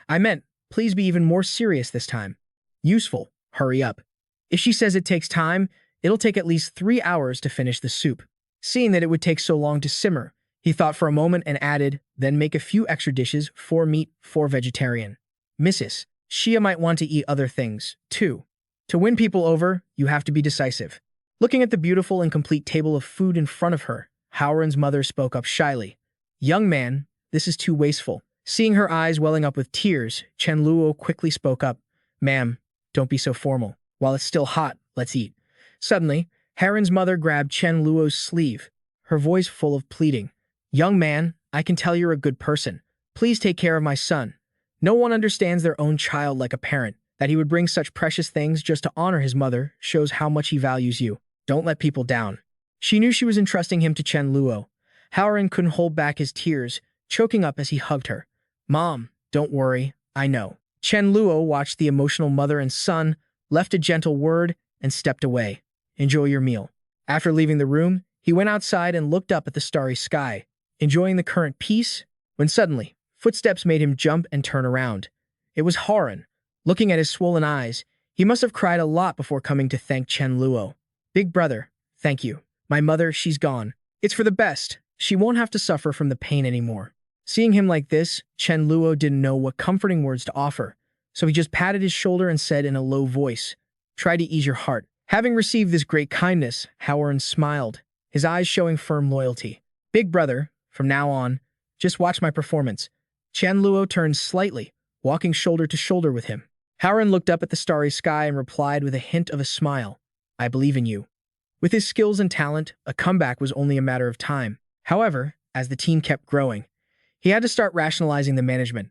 I meant, please be even more serious this time. Useful. Hurry up. If she says it takes time, it'll take at least 3 hours to finish the soup. Seeing that it would take so long to simmer, he thought for a moment and added, then make a few extra dishes, 4 meat, 4 vegetarian. Mrs. Shia might want to eat other things, too. To win people over, you have to be decisive. Looking at the beautiful and complete table of food in front of her, Haoran's mother spoke up shyly. Young man, this is too wasteful. Seeing her eyes welling up with tears, Chen Luo quickly spoke up. Ma'am, don't be so formal. While it's still hot, let's eat. Suddenly, Haoran's mother grabbed Chen Luo's sleeve, her voice full of pleading. Young man, I can tell you're a good person. Please take care of my son. No one understands their own child like a parent. That he would bring such precious things just to honor his mother shows how much he values you. Don't let people down. She knew she was entrusting him to Chen Luo. Haoran couldn't hold back his tears, choking up as he hugged her. Mom, don't worry, I know. Chen Luo watched the emotional mother and son, left a gentle word, and stepped away. Enjoy your meal. After leaving the room, he went outside and looked up at the starry sky, enjoying the current peace, when suddenly, footsteps made him jump and turn around. It was Haoran. Looking at his swollen eyes, he must have cried a lot before coming to thank Chen Luo. Big brother, thank you. My mother, she's gone. It's for the best. She won't have to suffer from the pain anymore. Seeing him like this, Chen Luo didn't know what comforting words to offer, so he just patted his shoulder and said in a low voice, "Try to ease your heart." Having received this great kindness, Howard smiled, his eyes showing firm loyalty. "Big brother, from now on, just watch my performance." Chen Luo turned slightly, walking shoulder to shoulder with him. Howard looked up at the starry sky and replied with a hint of a smile, "I believe in you." With his skills and talent, a comeback was only a matter of time. However, as the team kept growing, he had to start rationalizing the management.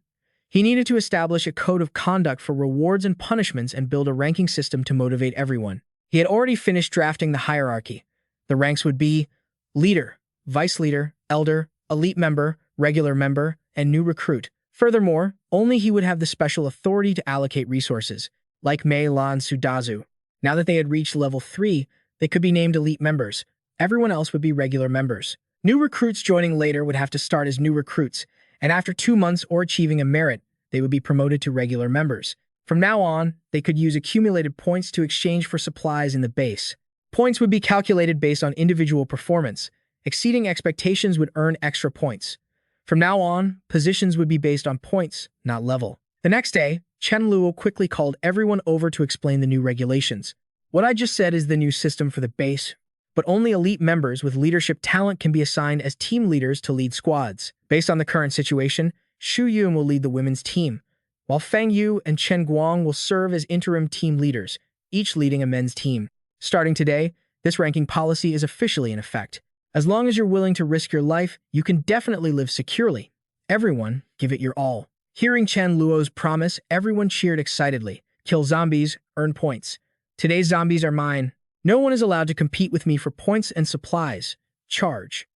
He needed to establish a code of conduct for rewards and punishments and build a ranking system to motivate everyone. He had already finished drafting the hierarchy. The ranks would be leader, vice leader, elder, elite member, regular member, and new recruit. Furthermore, only he would have the special authority to allocate resources, like Mei La and Sudazu. Now that they had reached level 3, they could be named elite members. Everyone else would be regular members. New recruits joining later would have to start as new recruits, and after 2 months or achieving a merit, they would be promoted to regular members. From now on, they could use accumulated points to exchange for supplies in the base. Points would be calculated based on individual performance. Exceeding expectations would earn extra points. From now on, positions would be based on points, not level. The next day, Chen Luo quickly called everyone over to explain the new regulations. What I just said is the new system for the base, but only elite members with leadership talent can be assigned as team leaders to lead squads. Based on the current situation, Xu Yun will lead the women's team, while Feng Yu and Chen Guang will serve as interim team leaders, each leading a men's team. Starting today, this ranking policy is officially in effect. As long as you're willing to risk your life, you can definitely live securely. Everyone, give it your all. Hearing Chen Luo's promise, everyone cheered excitedly. Kill zombies, earn points. Today's zombies are mine. No one is allowed to compete with me for points and supplies. Charge.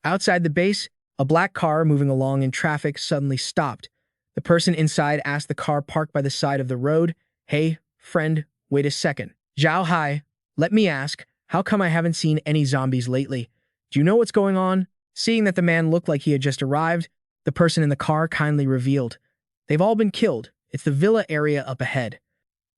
Outside the base, a black car moving along in traffic suddenly stopped. The person inside asked the car parked by the side of the road, "Hey, friend, wait a second. Zhao Hai, let me ask, how come I haven't seen any zombies lately? Do you know what's going on?" Seeing that the man looked like he had just arrived, the person in the car kindly revealed, "They've all been killed. It's the villa area up ahead.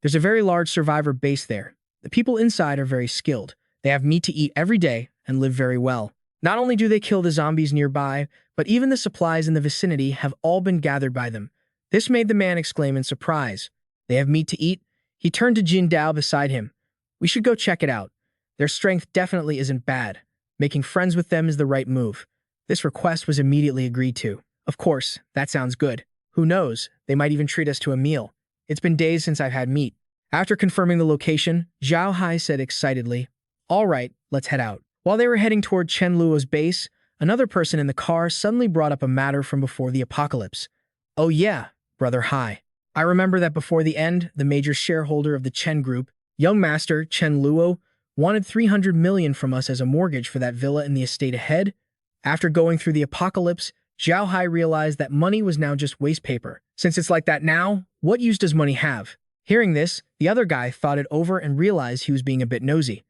There's a very large survivor base there. The people inside are very skilled. They have meat to eat every day and live very well. Not only do they kill the zombies nearby, but even the supplies in the vicinity have all been gathered by them." This made the man exclaim in surprise. "They have meat to eat?" He turned to Jin Dao beside him. "We should go check it out. Their strength definitely isn't bad. Making friends with them is the right move." This request was immediately agreed to. "Of course, that sounds good. Who knows, they might even treat us to a meal. It's been days since I've had meat." After confirming the location, Zhao Hai said excitedly, "All right, let's head out." While they were heading toward Chen Luo's base, another person in the car suddenly brought up a matter from before the apocalypse. "Oh yeah, Brother Hai. I remember that before the end, the major shareholder of the Chen Group, young master Chen Luo, wanted 300 million from us as a mortgage for that villa in the estate ahead." After going through the apocalypse, Zhao Hai realized that money was now just waste paper. Since it's like that now, what use does money have? Hearing this, the other guy thought it over and realized he was being a bit nosy.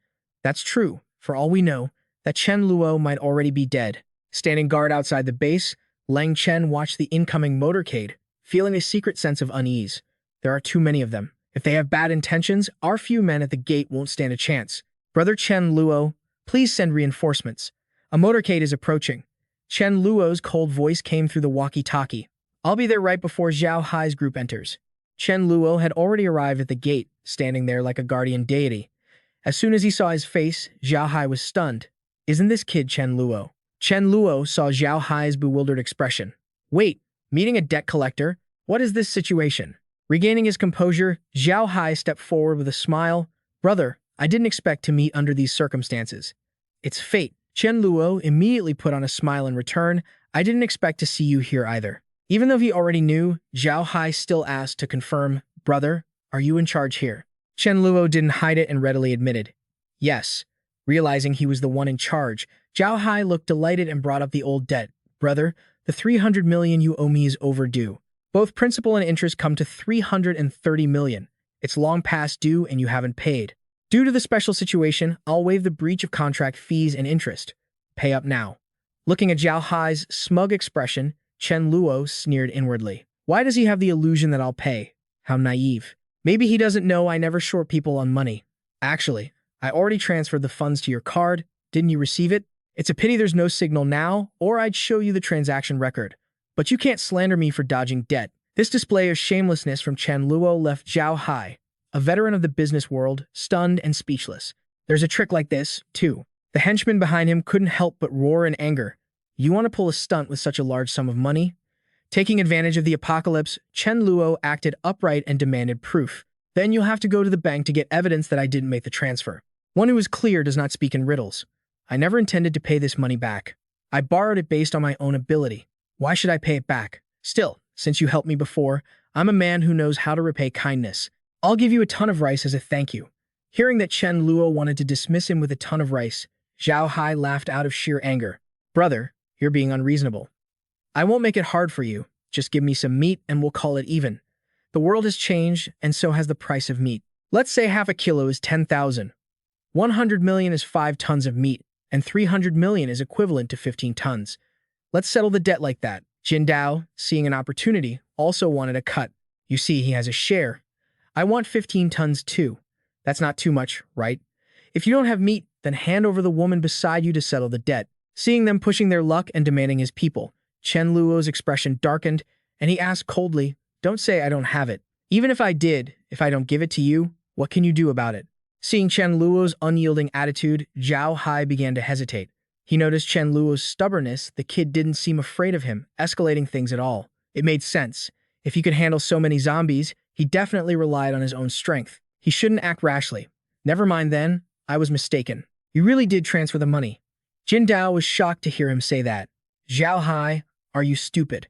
That's true. For all we know, that Chen Luo might already be dead. Standing guard outside the base, Lang Chen watched the incoming motorcade, feeling a secret sense of unease. There are too many of them. If they have bad intentions, our few men at the gate won't stand a chance. "Brother Chen Luo, please send reinforcements. A motorcade is approaching." Chen Luo's cold voice came through the walkie-talkie. "I'll be there right before Zhao Hai's group enters." Chen Luo had already arrived at the gate, standing there like a guardian deity. As soon as he saw his face, Zhao Hai was stunned. "Isn't this kid Chen Luo?" Chen Luo saw Zhao Hai's bewildered expression. "Wait, meeting a debt collector? What is this situation?" Regaining his composure, Zhao Hai stepped forward with a smile. "Brother, I didn't expect to meet under these circumstances. It's fate." Chen Luo immediately put on a smile in return. "I didn't expect to see you here either." Even though he already knew, Zhao Hai still asked to confirm, "Brother, are you in charge here?" Chen Luo didn't hide it and readily admitted, "Yes." Realizing he was the one in charge, Zhao Hai looked delighted and brought up the old debt. "Brother, the 300 million you owe me is overdue. Both principal and interest come to 330 million. It's long past due and you haven't paid. Due to the special situation, I'll waive the breach of contract fees and interest. Pay up now." Looking at Zhao Hai's smug expression, Chen Luo sneered inwardly. "Why does he have the illusion that I'll pay? How naive. Maybe he doesn't know I never short people on money. Actually, I already transferred the funds to your card. Didn't you receive it? It's a pity there's no signal now, or I'd show you the transaction record. But you can't slander me for dodging debt. This display of shamelessness from Chen Luo left Zhao Hai, a veteran of the business world, stunned and speechless. There's a trick like this, too. The henchman behind him couldn't help but roar in anger. You want to pull a stunt with such a large sum of money? Taking advantage of the apocalypse, Chen Luo acted upright and demanded proof. Then you'll have to go to the bank to get evidence that I didn't make the transfer. One who is clear does not speak in riddles. I never intended to pay this money back. I borrowed it based on my own ability. Why should I pay it back? Still, since you helped me before, I'm a man who knows how to repay kindness. I'll give you a ton of rice as a thank you. Hearing that Chen Luo wanted to dismiss him with a ton of rice, Zhao Hai laughed out of sheer anger. Brother, you're being unreasonable. I won't make it hard for you. Just give me some meat and we'll call it even. The world has changed, and so has the price of meat. Let's say half a kilo is 10,000. 100 million is 5 tons of meat, and 300 million is equivalent to 15 tons. Let's settle the debt like that. Jin Dao, seeing an opportunity, also wanted a cut. You see, he has a share. I want 15 tons too. That's not too much, right? If you don't have meat, then hand over the woman beside you to settle the debt. Seeing them pushing their luck and demanding his people, Chen Luo's expression darkened, and he asked coldly, "Don't say I don't have it. Even if I did, if I don't give it to you, what can you do about it?" Seeing Chen Luo's unyielding attitude, Zhao Hai began to hesitate. He noticed Chen Luo's stubbornness. The kid didn't seem afraid of him, escalating things at all. It made sense. If he could handle so many zombies, he definitely relied on his own strength. He shouldn't act rashly. Never mind then, I was mistaken. You really did transfer the money. Jin Dao was shocked to hear him say that. Zhao Hai, are you stupid?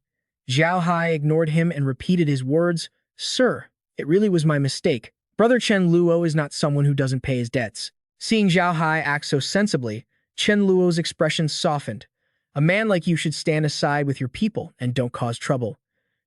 Zhao Hai ignored him and repeated his words. Sir, it really was my mistake. Brother Chen Luo is not someone who doesn't pay his debts. Seeing Zhao Hai act so sensibly, Chen Luo's expression softened. A man like you should stand aside with your people and don't cause trouble.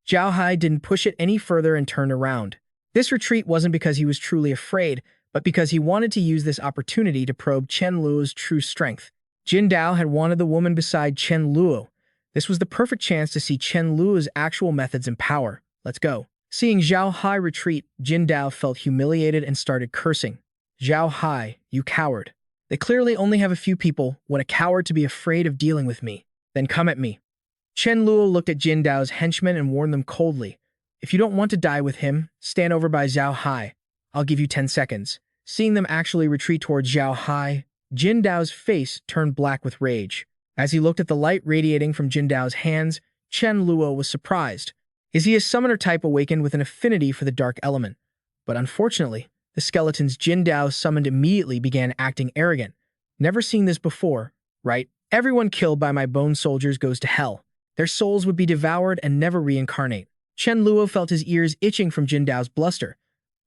Zhao Hai didn't push it any further and turned around. This retreat wasn't because he was truly afraid, but because he wanted to use this opportunity to probe Chen Luo's true strength. Jin Dao had wanted the woman beside Chen Luo. This was the perfect chance to see Chen Luo's actual methods and power. Let's go. Seeing Zhao Hai retreat, Jin Dao felt humiliated and started cursing. Zhao Hai, you coward. They clearly only have a few people. What a coward to be afraid of dealing with me. Then come at me. Chen Luo looked at Jin Dao's henchmen and warned them coldly. If you don't want to die with him, stand over by Zhao Hai. I'll give you 10 seconds. Seeing them actually retreat towards Zhao Hai, Jin Dao's face turned black with rage. As he looked at the light radiating from Jin Dao's hands, Chen Luo was surprised. Is he a summoner type awakened with an affinity for the dark element? But unfortunately, the skeletons Jin Dao summoned immediately began acting arrogant. Never seen this before, right? Everyone killed by my bone soldiers goes to hell. Their souls would be devoured and never reincarnate. Chen Luo felt his ears itching from Jin Dao's bluster.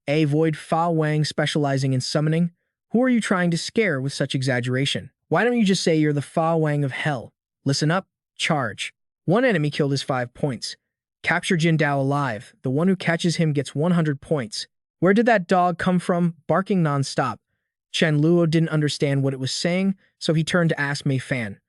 A Void Fa Wang specializing in summoning? Who are you trying to scare with such exaggeration? Why don't you just say you're the Fa Wang of hell? Listen up, charge. One enemy killed his 5 points. Capture Jin Dao alive. The one who catches him gets 100 points. Where did that dog come from, barking non-stop? Chen Luo didn't understand what it was saying, so he turned to ask Mei Fan.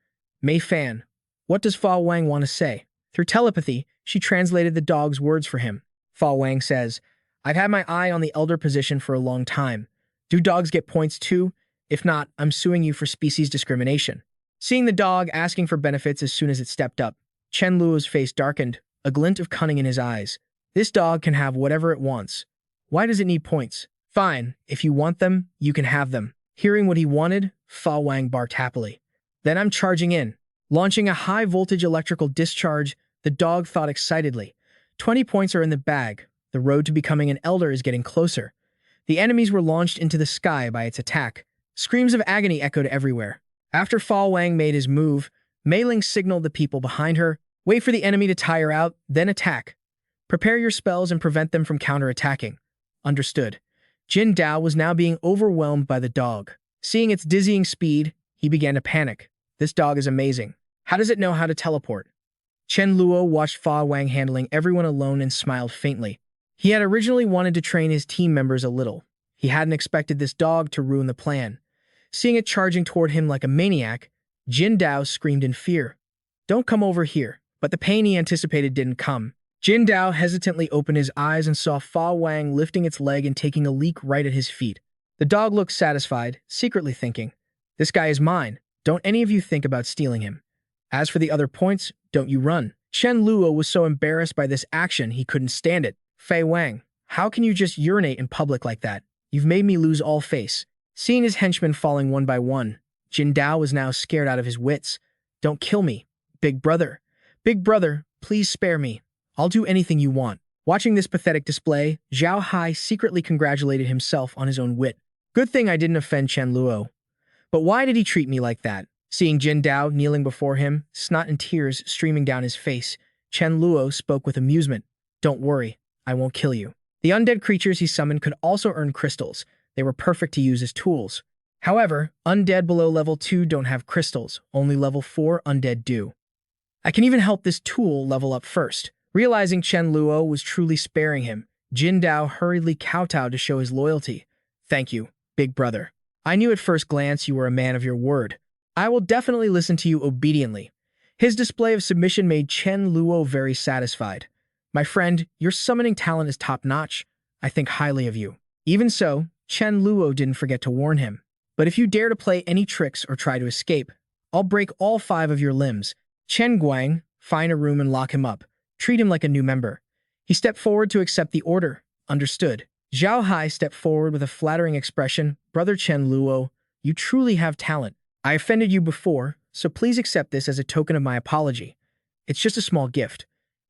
Mei Fan, what does Fa Wang want to say? Through telepathy, she translated the dog's words for him. Fa Wang says, I've had my eye on the elder position for a long time. Do dogs get points too? If not, I'm suing you for species discrimination. Seeing the dog asking for benefits as soon as it stepped up, Chen Luo's face darkened, a glint of cunning in his eyes. This dog can have whatever it wants. Why does it need points? Fine, if you want them, you can have them. Hearing what he wanted, Fa Wang barked happily. Then I'm charging in. Launching a high-voltage electrical discharge, the dog thought excitedly. 20 points are in the bag. The road to becoming an elder is getting closer. The enemies were launched into the sky by its attack. Screams of agony echoed everywhere. After Fa Wang made his move, Mei Ling signaled the people behind her, wait for the enemy to tire out, then attack. Prepare your spells and prevent them from counterattacking. Understood. Jin Dao was now being overwhelmed by the dog. Seeing its dizzying speed, he began to panic. This dog is amazing. How does it know how to teleport? Chen Luo watched Fa Wang handling everyone alone and smiled faintly. He had originally wanted to train his team members a little. He hadn't expected this dog to ruin the plan. Seeing it charging toward him like a maniac, Jin Dao screamed in fear. Don't come over here. But the pain he anticipated didn't come. Jin Dao hesitantly opened his eyes and saw Fa Wang lifting its leg and taking a leap right at his feet. The dog looked satisfied, secretly thinking, this guy is mine. Don't any of you think about stealing him. As for the other points, don't you run. Chen Luo was so embarrassed by this action he couldn't stand it. Fei Wang, how can you just urinate in public like that? You've made me lose all face. Seeing his henchmen falling one by one, Jin Dao was now scared out of his wits. Don't kill me, big brother. Big brother, please spare me. I'll do anything you want. Watching this pathetic display, Zhao Hai secretly congratulated himself on his own wit. Good thing I didn't offend Chen Luo. But why did he treat me like that? Seeing Jin Dao kneeling before him, snot and tears streaming down his face, Chen Luo spoke with amusement. Don't worry, I won't kill you. The undead creatures he summoned could also earn crystals. They were perfect to use as tools. However, undead below level 2 don't have crystals, only level 4 undead do. I can even help this tool level up first. Realizing Chen Luo was truly sparing him, Jin Dao hurriedly kowtowed to show his loyalty. Thank you, big brother. I knew at first glance you were a man of your word. I will definitely listen to you obediently. His display of submission made Chen Luo very satisfied. My friend, your summoning talent is top-notch. I think highly of you. Even so, Chen Luo didn't forget to warn him. But if you dare to play any tricks or try to escape, I'll break all 5 of your limbs. Chen Guang, find a room and lock him up. Treat him like a new member. He stepped forward to accept the order. Understood. Zhao Hai stepped forward with a flattering expression. Brother Chen Luo, you truly have talent. I offended you before, so please accept this as a token of my apology. It's just a small gift.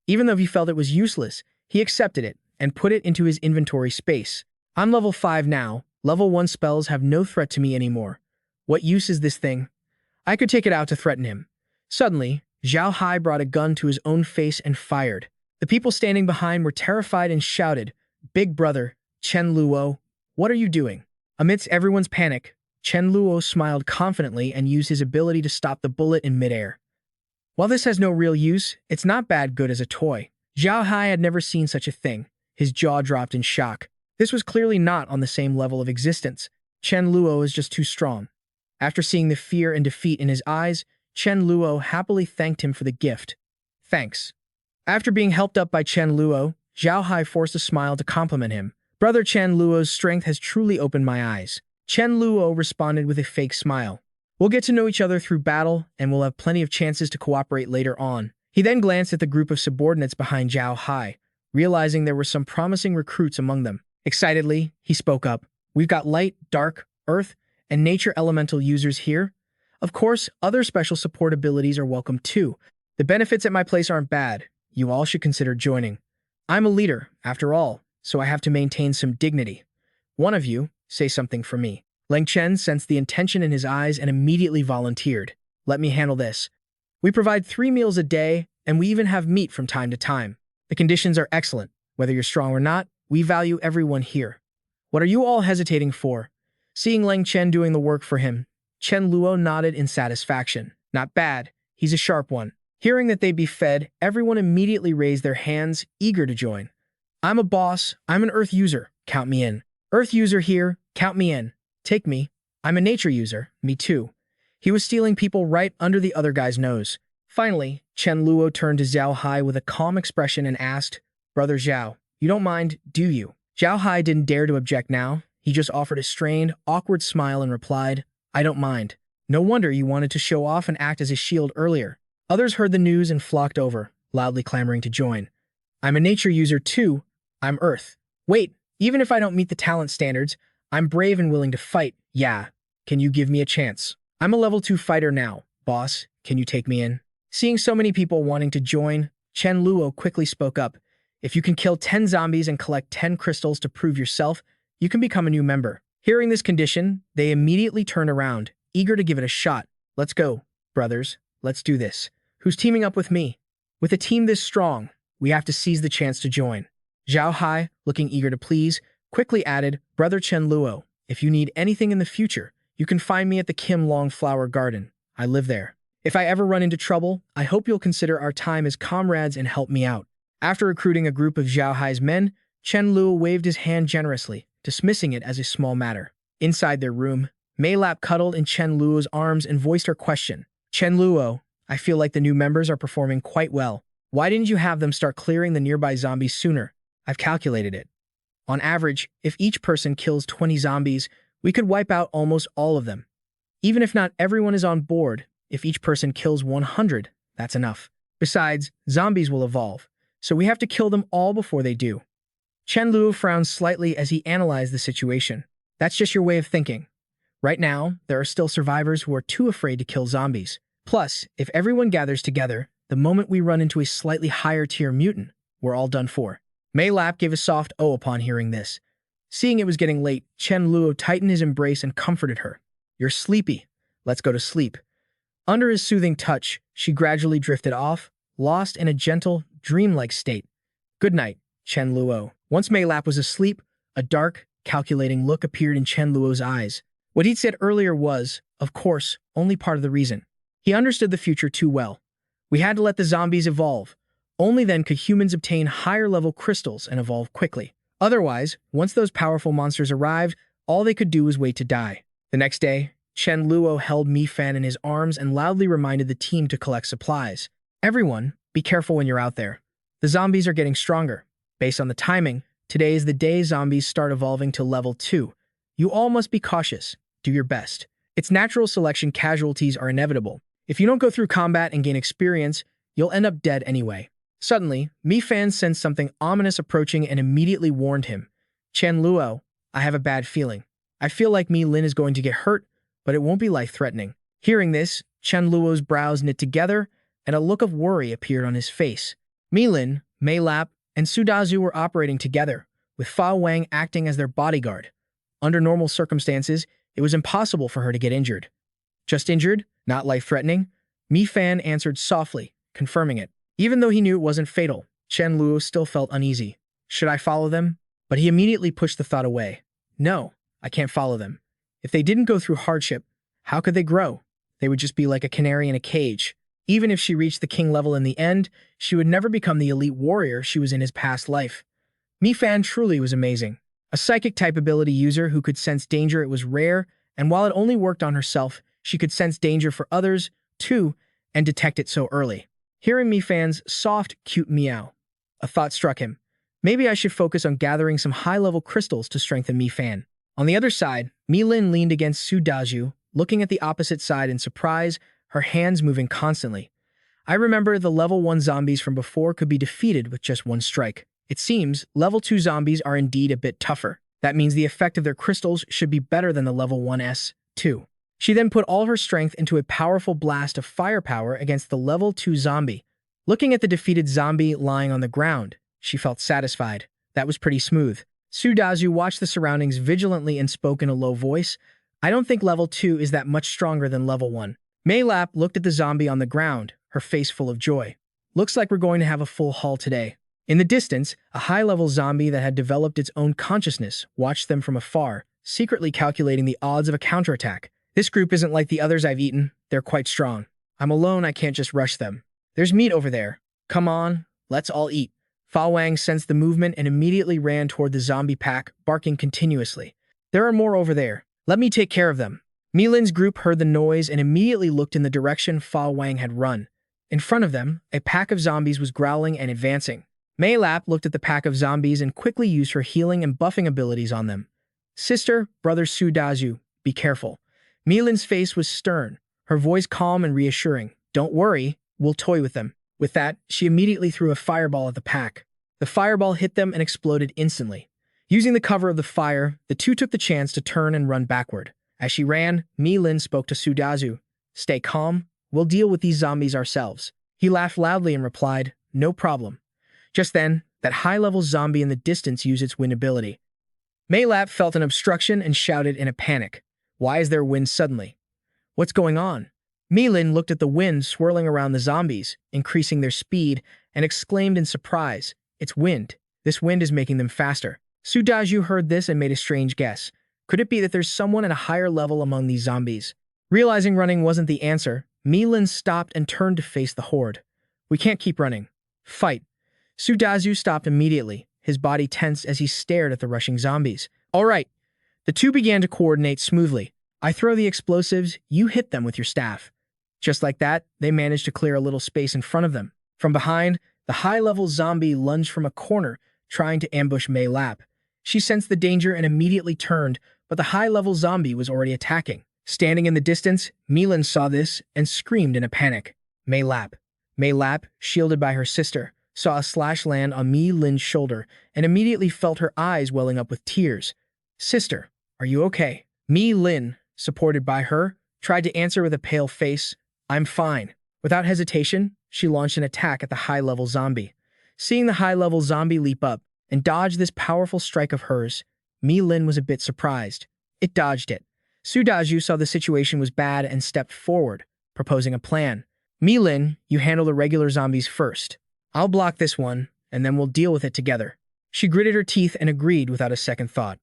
Even though he felt it was useless, he accepted it and put it into his inventory space. I'm level 5 now. Level 1 spells have no threat to me anymore. What use is this thing? I could take it out to threaten him. Suddenly, Zhao Hai brought a gun to his own face and fired. The people standing behind were terrified and shouted, Big brother, Chen Luo, what are you doing? Amidst everyone's panic, Chen Luo smiled confidently and used his ability to stop the bullet in midair. While this has no real use, it's not bad good as a toy. Zhao Hai had never seen such a thing. His jaw dropped in shock. This was clearly not on the same level of existence. Chen Luo is just too strong. After seeing the fear and defeat in his eyes, Chen Luo happily thanked him for the gift. Thanks. After being helped up by Chen Luo, Zhao Hai forced a smile to compliment him. Brother Chen Luo's strength has truly opened my eyes. Chen Luo responded with a fake smile. We'll get to know each other through battle, and we'll have plenty of chances to cooperate later on. He then glanced at the group of subordinates behind Zhao Hai, realizing there were some promising recruits among them. Excitedly, he spoke up. We've got light, dark, earth, and nature elemental users here. Of course, other special support abilities are welcome too. The benefits at my place aren't bad. You all should consider joining. I'm a leader, after all, so I have to maintain some dignity. One of you, say something for me. Leng Chen sensed the intention in his eyes and immediately volunteered. Let me handle this. We provide 3 meals a day, and we even have meat from time to time. The conditions are excellent. Whether you're strong or not, we value everyone here. What are you all hesitating for? Seeing Leng Chen doing the work for him, Chen Luo nodded in satisfaction. Not bad. He's a sharp one. Hearing that they'd be fed, everyone immediately raised their hands, eager to join. I'm a boss. I'm an Earth user. Count me in. Earth user here. Count me in. Take me. I'm a nature user. Me too. He was stealing people right under the other guy's nose. Finally, Chen Luo turned to Zhao Hai with a calm expression and asked, Brother Zhao, you don't mind, do you? Zhao Hai didn't dare to object now. He just offered a strained, awkward smile and replied, I don't mind. No wonder you wanted to show off and act as a shield earlier. Others heard the news and flocked over, loudly clamoring to join. I'm a nature user too. I'm Earth. Wait, even if I don't meet the talent standards, I'm brave and willing to fight. Yeah. Can you give me a chance? I'm a level 2 fighter now. Boss, can you take me in? Seeing so many people wanting to join, Chen Luo quickly spoke up. If you can kill 10 zombies and collect 10 crystals to prove yourself, you can become a new member. Hearing this condition, they immediately turned around, eager to give it a shot. Let's go, brothers. Let's do this. Who's teaming up with me? With a team this strong, we have to seize the chance to join. Zhao Hai, looking eager to please, quickly added, Brother Chen Luo, if you need anything in the future, you can find me at the Kim Long Flower Garden. I live there. If I ever run into trouble, I hope you'll consider our time as comrades and help me out. After recruiting a group of Zhao Hai's men, Chen Luo waved his hand generously, dismissing it as a small matter. Inside their room, Mei Lap cuddled in Chen Luo's arms and voiced her question. Chen Luo, I feel like the new members are performing quite well. Why didn't you have them start clearing the nearby zombies sooner? I've calculated it. On average, if each person kills 20 zombies, we could wipe out almost all of them. Even if not everyone is on board, if each person kills 100, that's enough. Besides, zombies will evolve, so we have to kill them all before they do. Chen Luo frowned slightly as he analyzed the situation. That's just your way of thinking. Right now, there are still survivors who are too afraid to kill zombies. Plus, if everyone gathers together, the moment we run into a slightly higher tier mutant, we're all done for. Mei Lap gave a soft "oh" upon hearing this. Seeing it was getting late, Chen Luo tightened his embrace and comforted her. You're sleepy. Let's go to sleep. Under his soothing touch, she gradually drifted off, lost in a gentle, dreamlike state. Good night, Chen Luo. Once Mei Lap was asleep, a dark, calculating look appeared in Chen Luo's eyes. What he'd said earlier was, of course, only part of the reason. He understood the future too well. We had to let the zombies evolve. Only then could humans obtain higher-level crystals and evolve quickly. Otherwise, once those powerful monsters arrived, all they could do was wait to die. The next day, Chen Luo held Mi Fan in his arms and loudly reminded the team to collect supplies. Everyone, be careful when you're out there. The zombies are getting stronger. Based on the timing, today is the day zombies start evolving to level 2. You all must be cautious. Do your best. It's natural selection, casualties are inevitable. If you don't go through combat and gain experience, you'll end up dead anyway. Suddenly, Mi Fan sensed something ominous approaching and immediately warned him. Chen Luo, I have a bad feeling. I feel like Mi Lin is going to get hurt, but it won't be life-threatening. Hearing this, Chen Luo's brows knit together, and a look of worry appeared on his face. Mi Lin, Mei Lap, and Su Dazu were operating together, with Fa Wang acting as their bodyguard. Under normal circumstances, it was impossible for her to get injured. Just injured, not life-threatening? Mi Fan answered softly, confirming it. Even though he knew it wasn't fatal, Chen Luo still felt uneasy. Should I follow them? But he immediately pushed the thought away. No, I can't follow them. If they didn't go through hardship, how could they grow? They would just be like a canary in a cage. Even if she reached the king level in the end, she would never become the elite warrior she was in his past life. Mi Fan truly was amazing. A psychic-type ability user who could sense danger, it was rare, and while it only worked on herself, she could sense danger for others, too, and detect it so early. Hearing Mi Fan's soft, cute meow, a thought struck him. Maybe I should focus on gathering some high-level crystals to strengthen Mi Fan. On the other side, Mi Lin leaned against Su Dazu, looking at the opposite side in surprise, her hands moving constantly. I remember the level 1 zombies from before could be defeated with just one strike. It seems level 2 zombies are indeed a bit tougher. That means the effect of their crystals should be better than the level 1s, too. She then put all her strength into a powerful blast of firepower against the level 2 zombie. Looking at the defeated zombie lying on the ground, she felt satisfied. That was pretty smooth. Su Dazu watched the surroundings vigilantly and spoke in a low voice. I don't think level 2 is that much stronger than level 1. Mei Lap looked at the zombie on the ground, her face full of joy. Looks like we're going to have a full haul today. In the distance, a high-level zombie that had developed its own consciousness watched them from afar, secretly calculating the odds of a counterattack. This group isn't like the others I've eaten. They're quite strong. I'm alone, I can't just rush them. There's meat over there. Come on, let's all eat. Fa Wang sensed the movement and immediately ran toward the zombie pack, barking continuously. There are more over there. Let me take care of them. Mi Lin's group heard the noise and immediately looked in the direction Fa Wang had run. In front of them, a pack of zombies was growling and advancing. Mei Lap looked at the pack of zombies and quickly used her healing and buffing abilities on them. Sister, brother Su Dazu, be careful. Mi Lin's face was stern, her voice calm and reassuring. Don't worry, we'll toy with them. With that, she immediately threw a fireball at the pack. The fireball hit them and exploded instantly. Using the cover of the fire, the two took the chance to turn and run backward. As she ran, Mi Lin spoke to Su Dazu. Stay calm, we'll deal with these zombies ourselves. He laughed loudly and replied, no problem. Just then, that high-level zombie in the distance used its wind ability. Mei Lap felt an obstruction and shouted in a panic. Why is there wind suddenly? What's going on? Mi Lin looked at the wind swirling around the zombies, increasing their speed, and exclaimed in surprise, it's wind. This wind is making them faster. Su Dazu heard this and made a strange guess. Could it be that there's someone at a higher level among these zombies? Realizing running wasn't the answer, Mi Lin stopped and turned to face the horde. We can't keep running. Fight. Su Dazu stopped immediately, his body tense as he stared at the rushing zombies. All right. The two began to coordinate smoothly. I throw the explosives, you hit them with your staff. Just like that, they managed to clear a little space in front of them. From behind, the high-level zombie lunged from a corner, trying to ambush Mei Lap. She sensed the danger and immediately turned, but the high-level zombie was already attacking. Standing in the distance, Mi Lin saw this and screamed in a panic. Mei Lap, Mei Lap, shielded by her sister, saw a slash land on Mi Lin's shoulder and immediately felt her eyes welling up with tears. Sister, are you okay? Mi Lin, supported by her, tried to answer with a pale face. I'm fine. Without hesitation, she launched an attack at the high-level zombie. Seeing the high-level zombie leap up and dodge this powerful strike of hers, Mi Lin was a bit surprised. It dodged it. Su Daju saw the situation was bad and stepped forward, proposing a plan. Mi Lin, you handle the regular zombies first. I'll block this one, and then we'll deal with it together. She gritted her teeth and agreed without a second thought.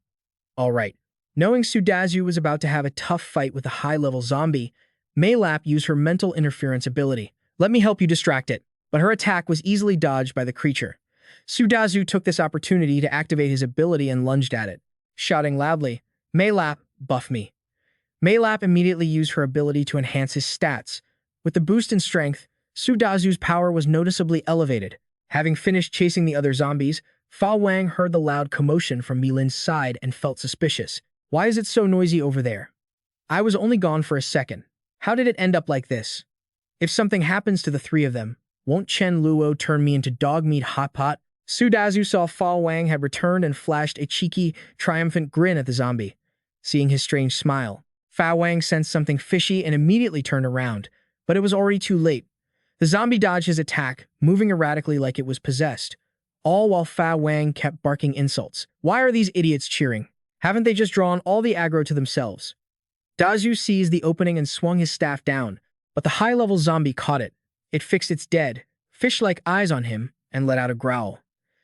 All right. Knowing Su Daju was about to have a tough fight with a high-level zombie, Mei Lap used her mental interference ability. Let me help you distract it. But her attack was easily dodged by the creature. Su Daju took this opportunity to activate his ability and lunged at it, shouting loudly, Mei Lap, buff me. Mei Lap immediately used her ability to enhance his stats. With the boost in strength, Su Dazu's power was noticeably elevated. Having finished chasing the other zombies, Fa Wang heard the loud commotion from Mi Lin's side and felt suspicious. Why is it so noisy over there? I was only gone for a second. How did it end up like this? If something happens to the three of them, won't Chen Luo turn me into dog meat hot pot? Su Dazu saw Fa Wang had returned and flashed a cheeky, triumphant grin at the zombie. Seeing his strange smile, Fa Wang sensed something fishy and immediately turned around, but it was already too late. The zombie dodged his attack, moving erratically like it was possessed, all while Fa Wang kept barking insults. Why are these idiots cheering? Haven't they just drawn all the aggro to themselves? Dazu seized the opening and swung his staff down, but the high-level zombie caught it. It fixed its dead, fish-like eyes on him and let out a growl.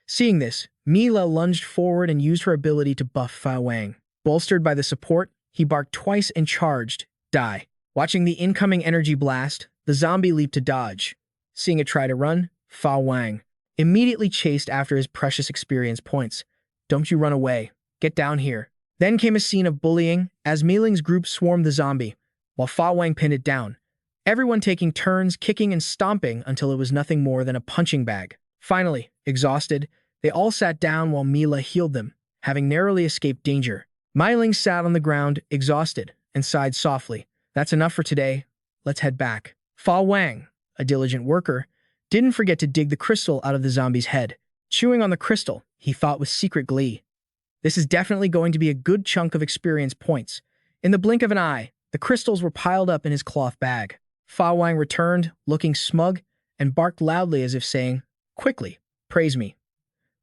Seeing this, Mila lunged forward and used her ability to buff Fa Wang. Bolstered by the support, he barked twice and charged. Die. Watching the incoming energy blast, the zombie leaped to dodge. Seeing it try to run, Fa Wang immediately chased after his precious experience points. Don't you run away. Get down here. Then came a scene of bullying as Meiling's group swarmed the zombie, while Fa Wang pinned it down. Everyone taking turns kicking and stomping until it was nothing more than a punching bag. Finally, exhausted, they all sat down while Mila healed them, having narrowly escaped danger. Meiling sat on the ground, exhausted, and sighed softly. That's enough for today. Let's head back. Fa Wang, a diligent worker, didn't forget to dig the crystal out of the zombie's head. Chewing on the crystal, he thought with secret glee. This is definitely going to be a good chunk of experience points. In the blink of an eye, the crystals were piled up in his cloth bag. Fa Wang returned, looking smug, and barked loudly as if saying, Quickly, praise me.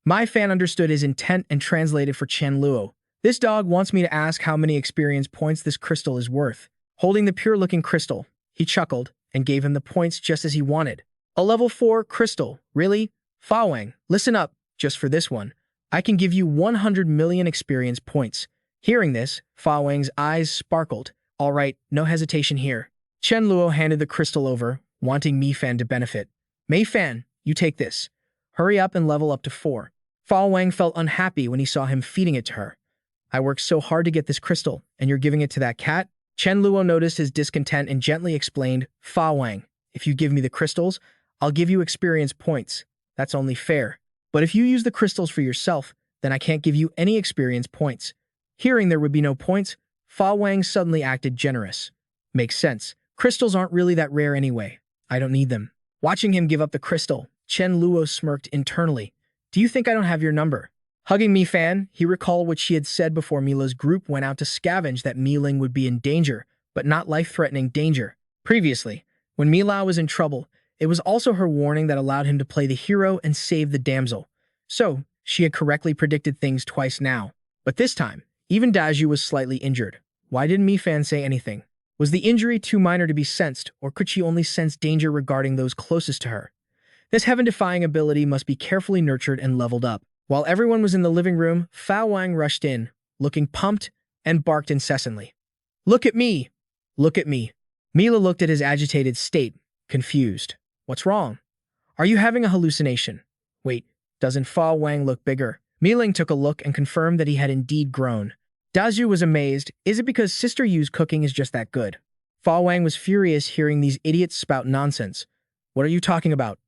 My fan understood his intent and translated for Chen Luo. This dog wants me to ask how many experience points this crystal is worth. Holding the pure-looking crystal, he chuckled and gave him the points just as he wanted. A level 4 crystal, really? Fa Wang, listen up, just for this one. I can give you 100 million experience points. Hearing this, Fa Wang's eyes sparkled. All right, no hesitation here. Chen Luo handed the crystal over, wanting Mi Fan to benefit. Mei Fan, you take this. Hurry up and level up to 4. Fa Wang felt unhappy when he saw him feeding it to her. I worked so hard to get this crystal, and you're giving it to that cat? Chen Luo noticed his discontent and gently explained, Fa Wang, if you give me the crystals, I'll give you experience points. That's only fair. But if you use the crystals for yourself, then I can't give you any experience points. Hearing there would be no points, Fa Wang suddenly acted generous. Makes sense. Crystals aren't really that rare anyway. I don't need them. Watching him give up the crystal, Chen Luo smirked internally. Do you think I don't have your number? Hugging Mi Fan, he recalled what she had said before Mila's group went out to scavenge that Meiling would be in danger, but not life-threatening danger. Previously, when Mila was in trouble, it was also her warning that allowed him to play the hero and save the damsel. So, she had correctly predicted things twice now. But this time, even Daju was slightly injured. Why didn't Mi Fan say anything? Was the injury too minor to be sensed, or could she only sense danger regarding those closest to her? This heaven-defying ability must be carefully nurtured and leveled up. While everyone was in the living room, Fa Wang rushed in, looking pumped, and barked incessantly. Look at me! Look at me! Mila looked at his agitated state, confused. What's wrong? Are you having a hallucination? Wait, doesn't Fa Wang look bigger? Meiling took a look and confirmed that he had indeed grown. Daju was amazed. Is it because Sister Yu's cooking is just that good? Fa Wang was furious hearing these idiots spout nonsense. What are you talking about?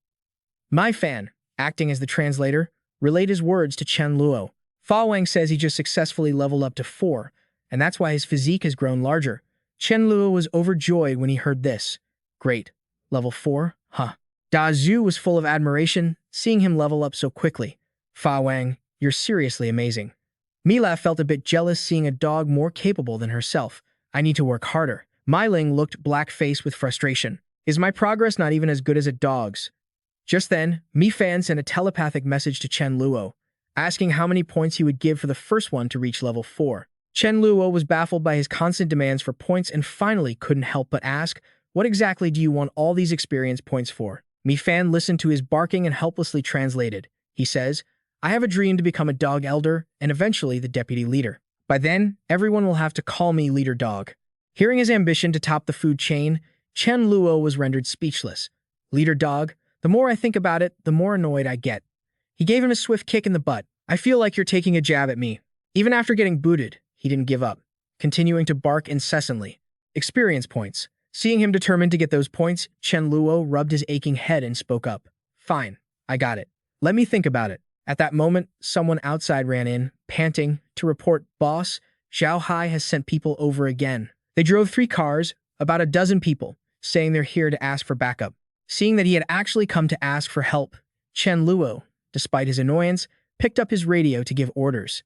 My fan, acting as the translator, relayed his words to Chen Luo. Fa Wang says he just successfully leveled up to 4, and that's why his physique has grown larger. Chen Luo was overjoyed when he heard this. Great. Level 4? Huh. Da Zhu was full of admiration, seeing him level up so quickly. Fa Wang, you're seriously amazing. Mila felt a bit jealous seeing a dog more capable than herself. I need to work harder. Mai Ling looked black-faced with frustration. Is my progress not even as good as a dog's? Just then, Mi Fan sent a telepathic message to Chen Luo, asking how many points he would give for the first one to reach level 4. Chen Luo was baffled by his constant demands for points and finally couldn't help but ask, what exactly do you want all these experience points for? Mi Fan listened to his barking and helplessly translated. He says, I have a dream to become a dog elder and eventually the deputy leader. By then, everyone will have to call me leader dog. Hearing his ambition to top the food chain, Chen Luo was rendered speechless. Leader dog, the more I think about it, the more annoyed I get. He gave him a swift kick in the butt. I feel like you're taking a jab at me. Even after getting booted, he didn't give up, continuing to bark incessantly. Experience points. Seeing him determined to get those points, Chen Luo rubbed his aching head and spoke up. Fine, I got it. Let me think about it. At that moment, someone outside ran in, panting, to report, Boss, Zhao Hai has sent people over again. They drove 3 cars, about a dozen people, saying they're here to ask for backup. Seeing that he had actually come to ask for help, Chen Luo, despite his annoyance, picked up his radio to give orders.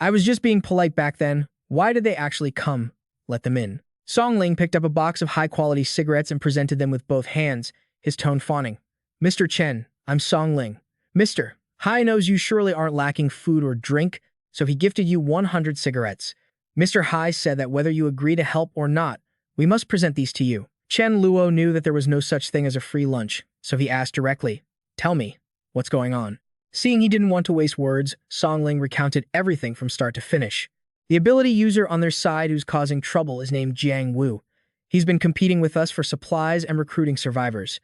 I was just being polite back then. Why did they actually come? Let them in. Song Ling picked up a box of high-quality cigarettes and presented them with both hands, his tone fawning. Mr. Chen, I'm Song Ling. Mr. Hai knows you surely aren't lacking food or drink, so he gifted you 100 cigarettes. Mr. Hai said that whether you agree to help or not, we must present these to you. Chen Luo knew that there was no such thing as a free lunch, so he asked directly, Tell me, what's going on? Seeing he didn't want to waste words, Song Ling recounted everything from start to finish. The ability user on their side who's causing trouble is named Jiang Wu. He's been competing with us for supplies and recruiting survivors.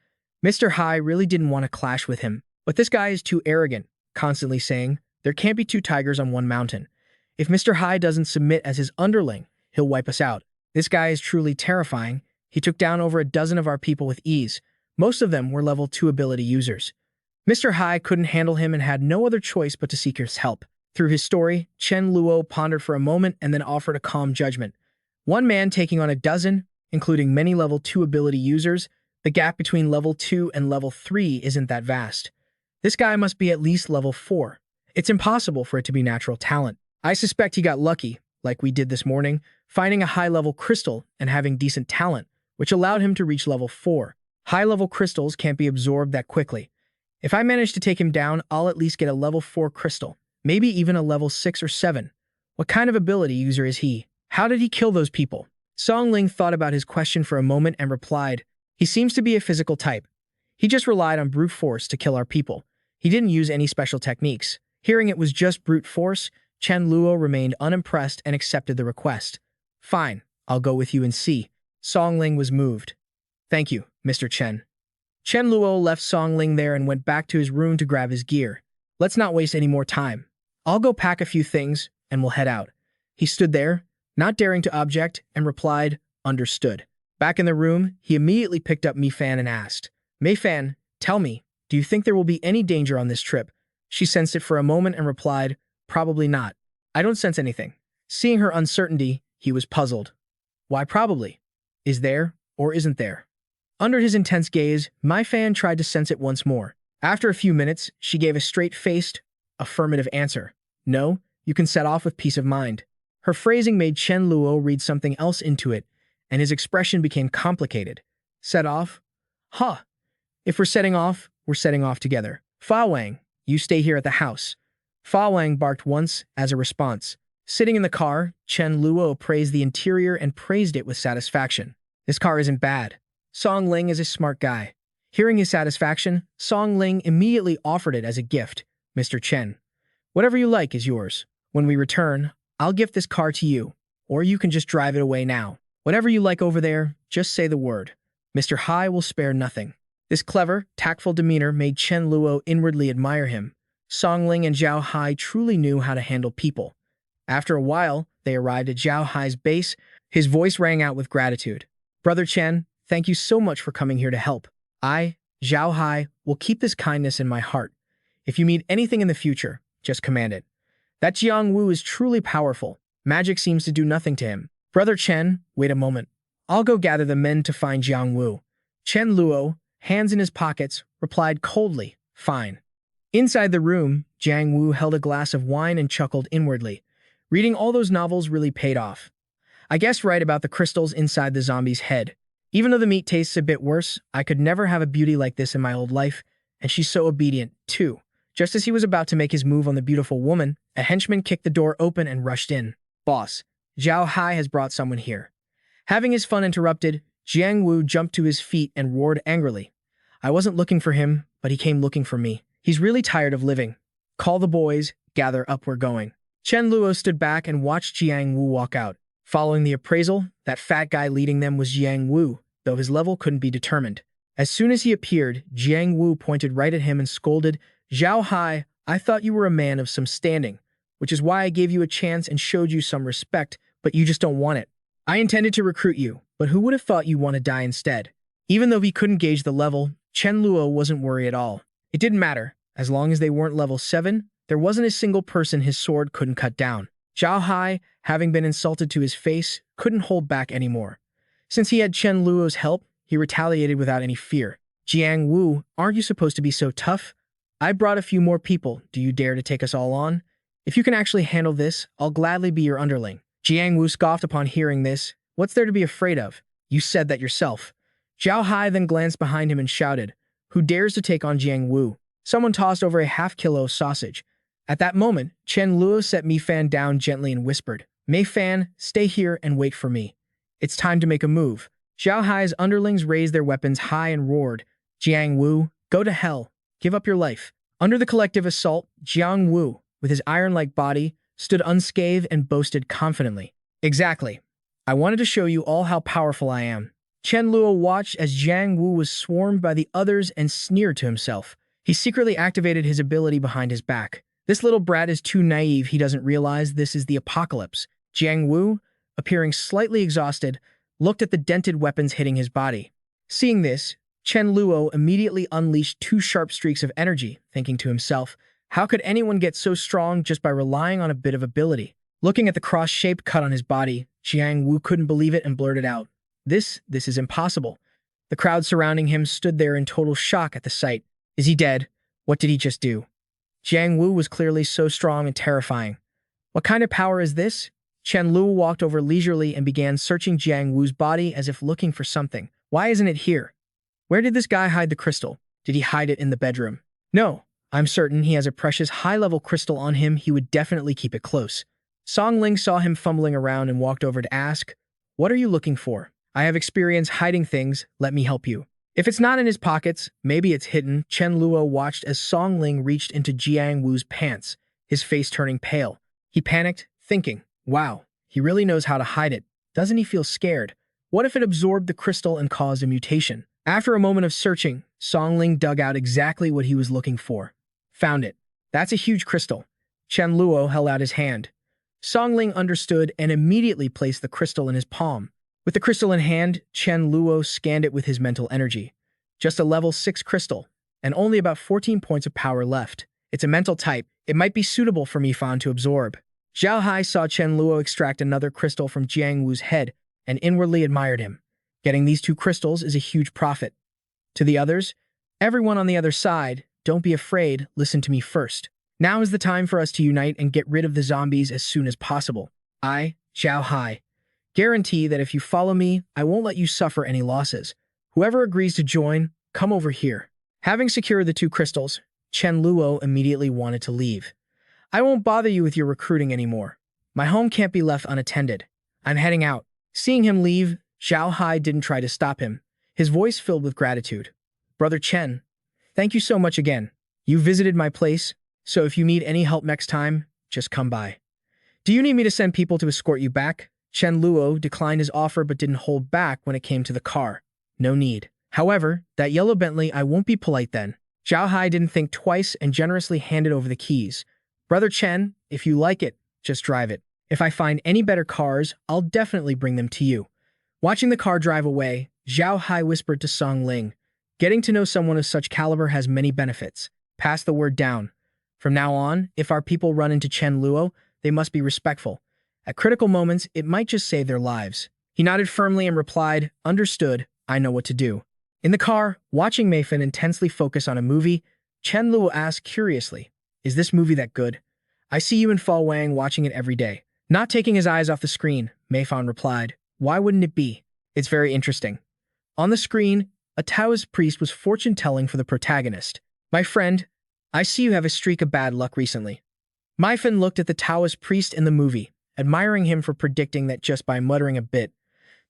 Mr. Hai really didn't want to clash with him, but this guy is too arrogant, constantly saying, there can't be 2 tigers on one mountain. If Mr. Hai doesn't submit as his underling, he'll wipe us out. This guy is truly terrifying. He took down over a dozen of our people with ease. Most of them were level 2 ability users. Mr. Hai couldn't handle him and had no other choice but to seek his help. Through his story, Chen Luo pondered for a moment and then offered a calm judgment. One man taking on a dozen, including many level 2 ability users, the gap between level 2 and level 3 isn't that vast. This guy must be at least level 4. It's impossible for it to be natural talent. I suspect he got lucky, like we did this morning, finding a high-level crystal and having decent talent, which allowed him to reach level 4. High-level crystals can't be absorbed that quickly. If I manage to take him down, I'll at least get a level 4 crystal, maybe even a level 6 or 7. What kind of ability user is he? How did he kill those people? Song Ling thought about his question for a moment and replied, he seems to be a physical type. He just relied on brute force to kill our people. He didn't use any special techniques. Hearing it was just brute force, Chen Luo remained unimpressed and accepted the request. Fine, I'll go with you and see. Song Ling was moved. Thank you, Mr. Chen. Chen Luo left Song Ling there and went back to his room to grab his gear. Let's not waste any more time. I'll go pack a few things and we'll head out. He stood there, not daring to object, and replied, understood. Back in the room, he immediately picked up Mi Fan and asked, Mei Fan, tell me, do you think there will be any danger on this trip? She sensed it for a moment and replied, probably not. I don't sense anything. Seeing her uncertainty, he was puzzled. Why probably? Is there or isn't there? Under his intense gaze, Mi Fan tried to sense it once more. After a few minutes, she gave a straight-faced, affirmative answer. No, you can set off with peace of mind. Her phrasing made Chen Luo read something else into it, and his expression became complicated. Set off? Huh. If we're setting off together. Fa Wang, you stay here at the house. Fa Wang barked once as a response. Sitting in the car, Chen Luo praised the interior and praised it with satisfaction. This car isn't bad. Song Ling is a smart guy. Hearing his satisfaction, Song Ling immediately offered it as a gift. Mr. Chen, whatever you like is yours. When we return, I'll gift this car to you, or you can just drive it away now. Whatever you like over there, just say the word. Mr. Hai will spare nothing. This clever, tactful demeanor made Chen Luo inwardly admire him. Song Ling and Zhao Hai truly knew how to handle people. After a while, they arrived at Zhao Hai's base. His voice rang out with gratitude. Brother Chen, thank you so much for coming here to help. I, Zhao Hai, will keep this kindness in my heart. If you need anything in the future, just command it. That Jiang Wu is truly powerful. Magic seems to do nothing to him. Brother Chen, wait a moment. I'll go gather the men to find Jiang Wu. Chen Luo, hands in his pockets, replied coldly, "Fine." Inside the room, Jiang Wu held a glass of wine and chuckled inwardly. Reading all those novels really paid off. I guessed right about the crystals inside the zombie's head. Even though the meat tastes a bit worse, I could never have a beauty like this in my old life, and she's so obedient, too. Just as he was about to make his move on the beautiful woman, a henchman kicked the door open and rushed in. "Boss, Zhao Hai has brought someone here." Having his fun interrupted, Jiang Wu jumped to his feet and roared angrily. "I wasn't looking for him, but he came looking for me. He's really tired of living. Call the boys, gather up, we're going." Chen Luo stood back and watched Jiang Wu walk out. Following the appraisal, that fat guy leading them was Jiang Wu, though his level couldn't be determined. As soon as he appeared, Jiang Wu pointed right at him and scolded, "Zhao Hai, I thought you were a man of some standing, which is why I gave you a chance and showed you some respect, but you just don't want it. I intended to recruit you, but who would have thought you want to die instead?" Even though he couldn't gauge the level, Chen Luo wasn't worried at all. It didn't matter. As long as they weren't level 7, there wasn't a single person his sword couldn't cut down. Zhao Hai, having been insulted to his face, couldn't hold back anymore. Since he had Chen Luo's help, he retaliated without any fear. "Jiang Wu, aren't you supposed to be so tough? I brought a few more people. Do you dare to take us all on? If you can actually handle this, I'll gladly be your underling." Jiang Wu scoffed upon hearing this. "What's there to be afraid of? You said that yourself." Zhao Hai then glanced behind him and shouted, "Who dares to take on Jiang Wu?" Someone tossed over a half-kilo of sausage. At that moment, Chen Luo set Mi Fan down gently and whispered, "Mei Fan, stay here and wait for me. It's time to make a move." Zhao Hai's underlings raised their weapons high and roared, "Jiang Wu, go to hell. Give up your life." Under the collective assault, Jiang Wu, with his iron-like body, stood unscathed and boasted confidently, "Exactly. I wanted to show you all how powerful I am." Chen Luo watched as Jiang Wu was swarmed by the others and sneered to himself. He secretly activated his ability behind his back. This little brat is too naive, he doesn't realize this is the apocalypse. Jiang Wu, appearing slightly exhausted, looked at the dented weapons hitting his body. Seeing this, Chen Luo immediately unleashed 2 sharp streaks of energy, thinking to himself, how could anyone get so strong just by relying on a bit of ability? Looking at the cross-shaped cut on his body, Jiang Wu couldn't believe it and blurted out, This is impossible." The crowd surrounding him stood there in total shock at the sight. Is he dead? What did he just do? Jiang Wu was clearly so strong and terrifying. What kind of power is this? Chen Luo walked over leisurely and began searching Jiang Wu's body as if looking for something. Why isn't it here? Where did this guy hide the crystal? Did he hide it in the bedroom? No, I'm certain he has a precious high-level crystal on him. He would definitely keep it close. Song Ling saw him fumbling around and walked over to ask, "What are you looking for?" "I have experience hiding things. Let me help you." If it's not in his pockets, maybe it's hidden. Chen Luo watched as Song Ling reached into Jiang Wu's pants, his face turning pale. He panicked, thinking, wow, he really knows how to hide it. Doesn't he feel scared? What if it absorbed the crystal and caused a mutation? After a moment of searching, Song Ling dug out exactly what he was looking for. Found it. That's a huge crystal. Chen Luo held out his hand. Song Ling understood and immediately placed the crystal in his palm. With the crystal in hand, Chen Luo scanned it with his mental energy. Just a level 6 crystal, and only about 14 points of power left. It's a mental type. It might be suitable for Mi Fan to absorb. Zhao Hai saw Chen Luo extract another crystal from Jiang Wu's head and inwardly admired him. Getting these 2 crystals is a huge profit. To the others, everyone on the other side, don't be afraid, listen to me first. Now is the time for us to unite and get rid of the zombies as soon as possible. I, Zhao Hai, guarantee that if you follow me, I won't let you suffer any losses. Whoever agrees to join, come over here. Having secured the 2 crystals, Chen Luo immediately wanted to leave. I won't bother you with your recruiting anymore. My home can't be left unattended. I'm heading out. Seeing him leave, Zhao Hai didn't try to stop him, his voice filled with gratitude. Brother Chen, thank you so much again. You visited my place, so if you need any help next time, just come by. Do you need me to send people to escort you back? Chen Luo declined his offer but didn't hold back when it came to the car. No need. However, that yellow Bentley, I won't be polite then. Zhao Hai didn't think twice and generously handed over the keys. Brother Chen, if you like it, just drive it. If I find any better cars, I'll definitely bring them to you. Watching the car drive away, Zhao Hai whispered to Song Ling, getting to know someone of such caliber has many benefits. Pass the word down. From now on, if our people run into Chen Luo, they must be respectful. At critical moments, it might just save their lives. He nodded firmly and replied, understood, I know what to do. In the car, watching Mei Fan intensely focus on a movie, Chen Luo asked curiously, "Is this movie that good? I see you and Fa Wang watching it every day." Not taking his eyes off the screen, Mei Fan replied, "Why wouldn't it be? It's very interesting." On the screen, a Taoist priest was fortune-telling for the protagonist. "My friend, I see you have a streak of bad luck recently." Mei Fan looked at the Taoist priest in the movie, admiring him for predicting that just by muttering a bit.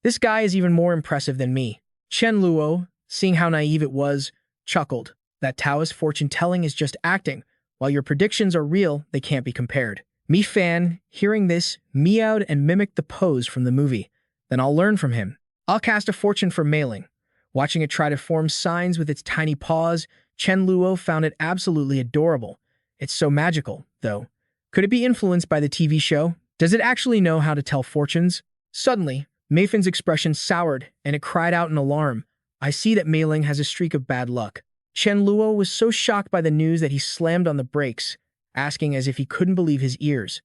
"This guy is even more impressive than me." Chen Luo, seeing how naive it was, chuckled. "That Taoist fortune-telling is just acting. While your predictions are real, they can't be compared." Mei Fan, hearing this, meowed and mimicked the pose from the movie. "Then I'll learn from him. I'll cast a fortune for mailing." Watching it try to form signs with its tiny paws, Chen Luo found it absolutely adorable. It's so magical, though. Could it be influenced by the TV show? Does it actually know how to tell fortunes? Suddenly, Mei Fan's expression soured, and it cried out in alarm. "I see that Mei Ling has a streak of bad luck." Chen Luo was so shocked by the news that he slammed on the brakes, asking as if he couldn't believe his ears,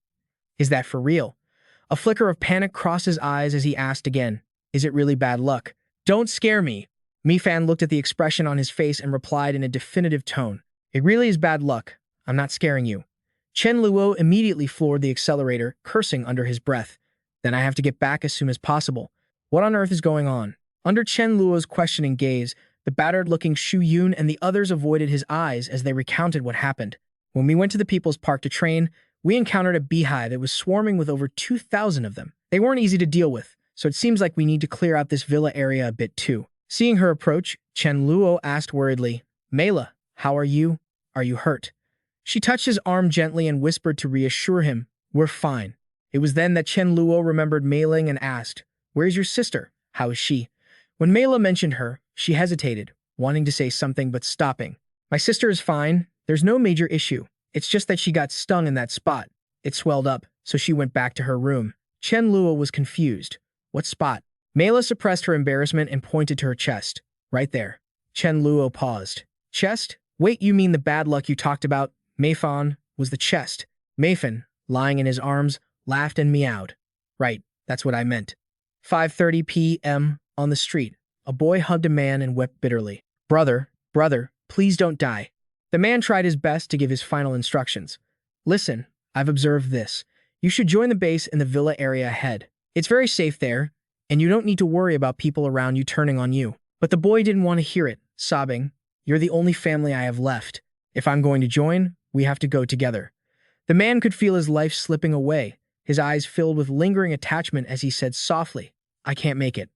"Is that for real?" A flicker of panic crossed his eyes as he asked again, "Is it really bad luck?" "Don't scare me." Mei Fan looked at the expression on his face and replied in a definitive tone, "It really is bad luck. I'm not scaring you." Chen Luo immediately floored the accelerator, cursing under his breath. "Then I have to get back as soon as possible. What on earth is going on?" Under Chen Luo's questioning gaze, the battered-looking Xu Yun and the others avoided his eyes as they recounted what happened. "When we went to the People's Park to train, we encountered a beehive that was swarming with over 2,000 of them. They weren't easy to deal with, so it seems like we need to clear out this villa area a bit too." Seeing her approach, Chen Luo asked worriedly, "Meila, how are you? Are you hurt?" She touched his arm gently and whispered to reassure him, "We're fine." It was then that Chen Luo remembered Mei Ling and asked, "Where's your sister? How is she?" When Meila mentioned her, she hesitated, wanting to say something but stopping. "My sister is fine. There's no major issue. It's just that she got stung in that spot. It swelled up, so she went back to her room." Chen Luo was confused. "What spot?" Meila suppressed her embarrassment and pointed to her chest. "Right there." Chen Luo paused. "Chest? Wait, you mean the bad luck you talked about?" Mei Fan was the chest. Mei Fan, lying in his arms, laughed and meowed. "Right, that's what I meant." 5:30 p.m. On the street, a boy hugged a man and wept bitterly. Brother, please don't die." The man tried his best to give his final instructions. "Listen, I've observed this. You should join the base in the villa area ahead. It's very safe there, and you don't need to worry about people around you turning on you." But the boy didn't want to hear it, sobbing, "You're the only family I have left. If I'm going to join, we have to go together." The man could feel his life slipping away, his eyes filled with lingering attachment as he said softly, "I can't make it.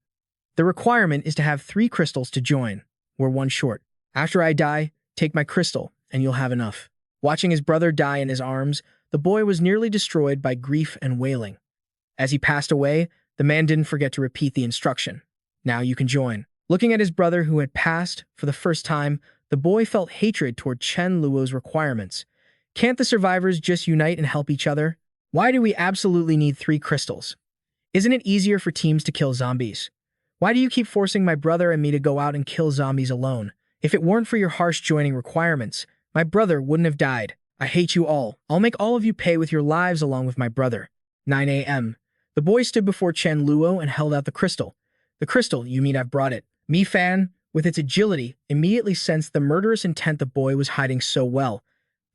The requirement is to have 3 crystals to join. We're 1 short. After I die, take my crystal, and you'll have enough." Watching his brother die in his arms, the boy was nearly destroyed by grief and wailing. As he passed away, the man didn't forget to repeat the instruction. "Now you can join." Looking at his brother who had passed for the first time, the boy felt hatred toward Chen Luo's requirements. Can't the survivors just unite and help each other? Why do we absolutely need 3 crystals? Isn't it easier for teams to kill zombies? Why do you keep forcing my brother and me to go out and kill zombies alone? If it weren't for your harsh joining requirements, my brother wouldn't have died. I hate you all. I'll make all of you pay with your lives along with my brother. 9 a.m. The boy stood before Chen Luo and held out the crystal. "The crystal, you mean I've brought it." Mei Fan, with its agility, immediately sensed the murderous intent the boy was hiding so well.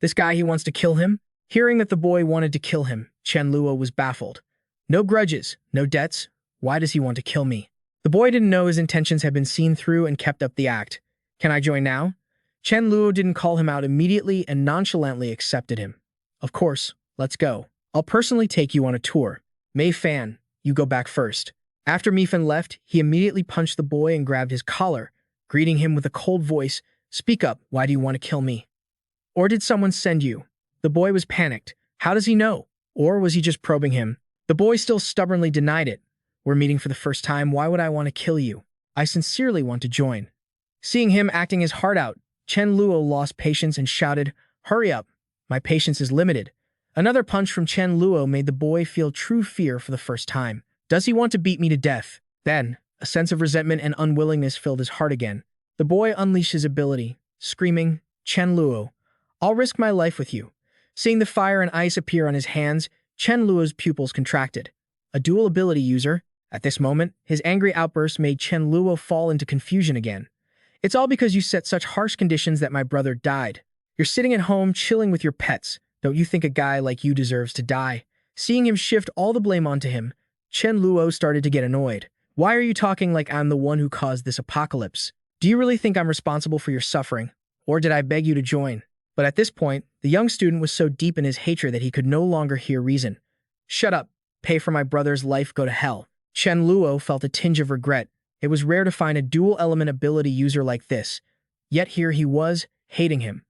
This guy, he wants to kill him? Hearing that the boy wanted to kill him, Chen Luo was baffled. "No grudges, no debts. Why does he want to kill me?" The boy didn't know his intentions had been seen through and kept up the act. "Can I join now?" Chen Luo didn't call him out immediately and nonchalantly accepted him. "Of course, let's go. I'll personally take you on a tour. Mei Fan, you go back first." After Mei Fan left, he immediately punched the boy and grabbed his collar, greeting him with a cold voice, "Speak up, why do you want to kill me? Or did someone send you?" The boy was panicked. How does he know? Or was he just probing him? The boy still stubbornly denied it. "We're meeting for the first time, why would I want to kill you? I sincerely want to join." Seeing him acting his heart out, Chen Luo lost patience and shouted, "Hurry up, my patience is limited." Another punch from Chen Luo made the boy feel true fear for the first time. Does he want to beat me to death? Then, a sense of resentment and unwillingness filled his heart again. The boy unleashed his ability, screaming, "Chen Luo, I'll risk my life with you." Seeing the fire and ice appear on his hands, Chen Luo's pupils contracted. A dual ability user? At this moment, his angry outburst made Chen Luo fall into confusion again. It's all because you set such harsh conditions that my brother died. You're sitting at home, chilling with your pets. Don't you think a guy like you deserves to die? Seeing him shift all the blame onto him, Chen Luo started to get annoyed. Why are you talking like I'm the one who caused this apocalypse? Do you really think I'm responsible for your suffering? Or did I beg you to join? But at this point, the young student was so deep in his hatred that he could no longer hear reason. Shut up. Pay for my brother's life, go to hell. Chen Luo felt a tinge of regret. It was rare to find a dual-element ability user like this. Yet here he was, hating him.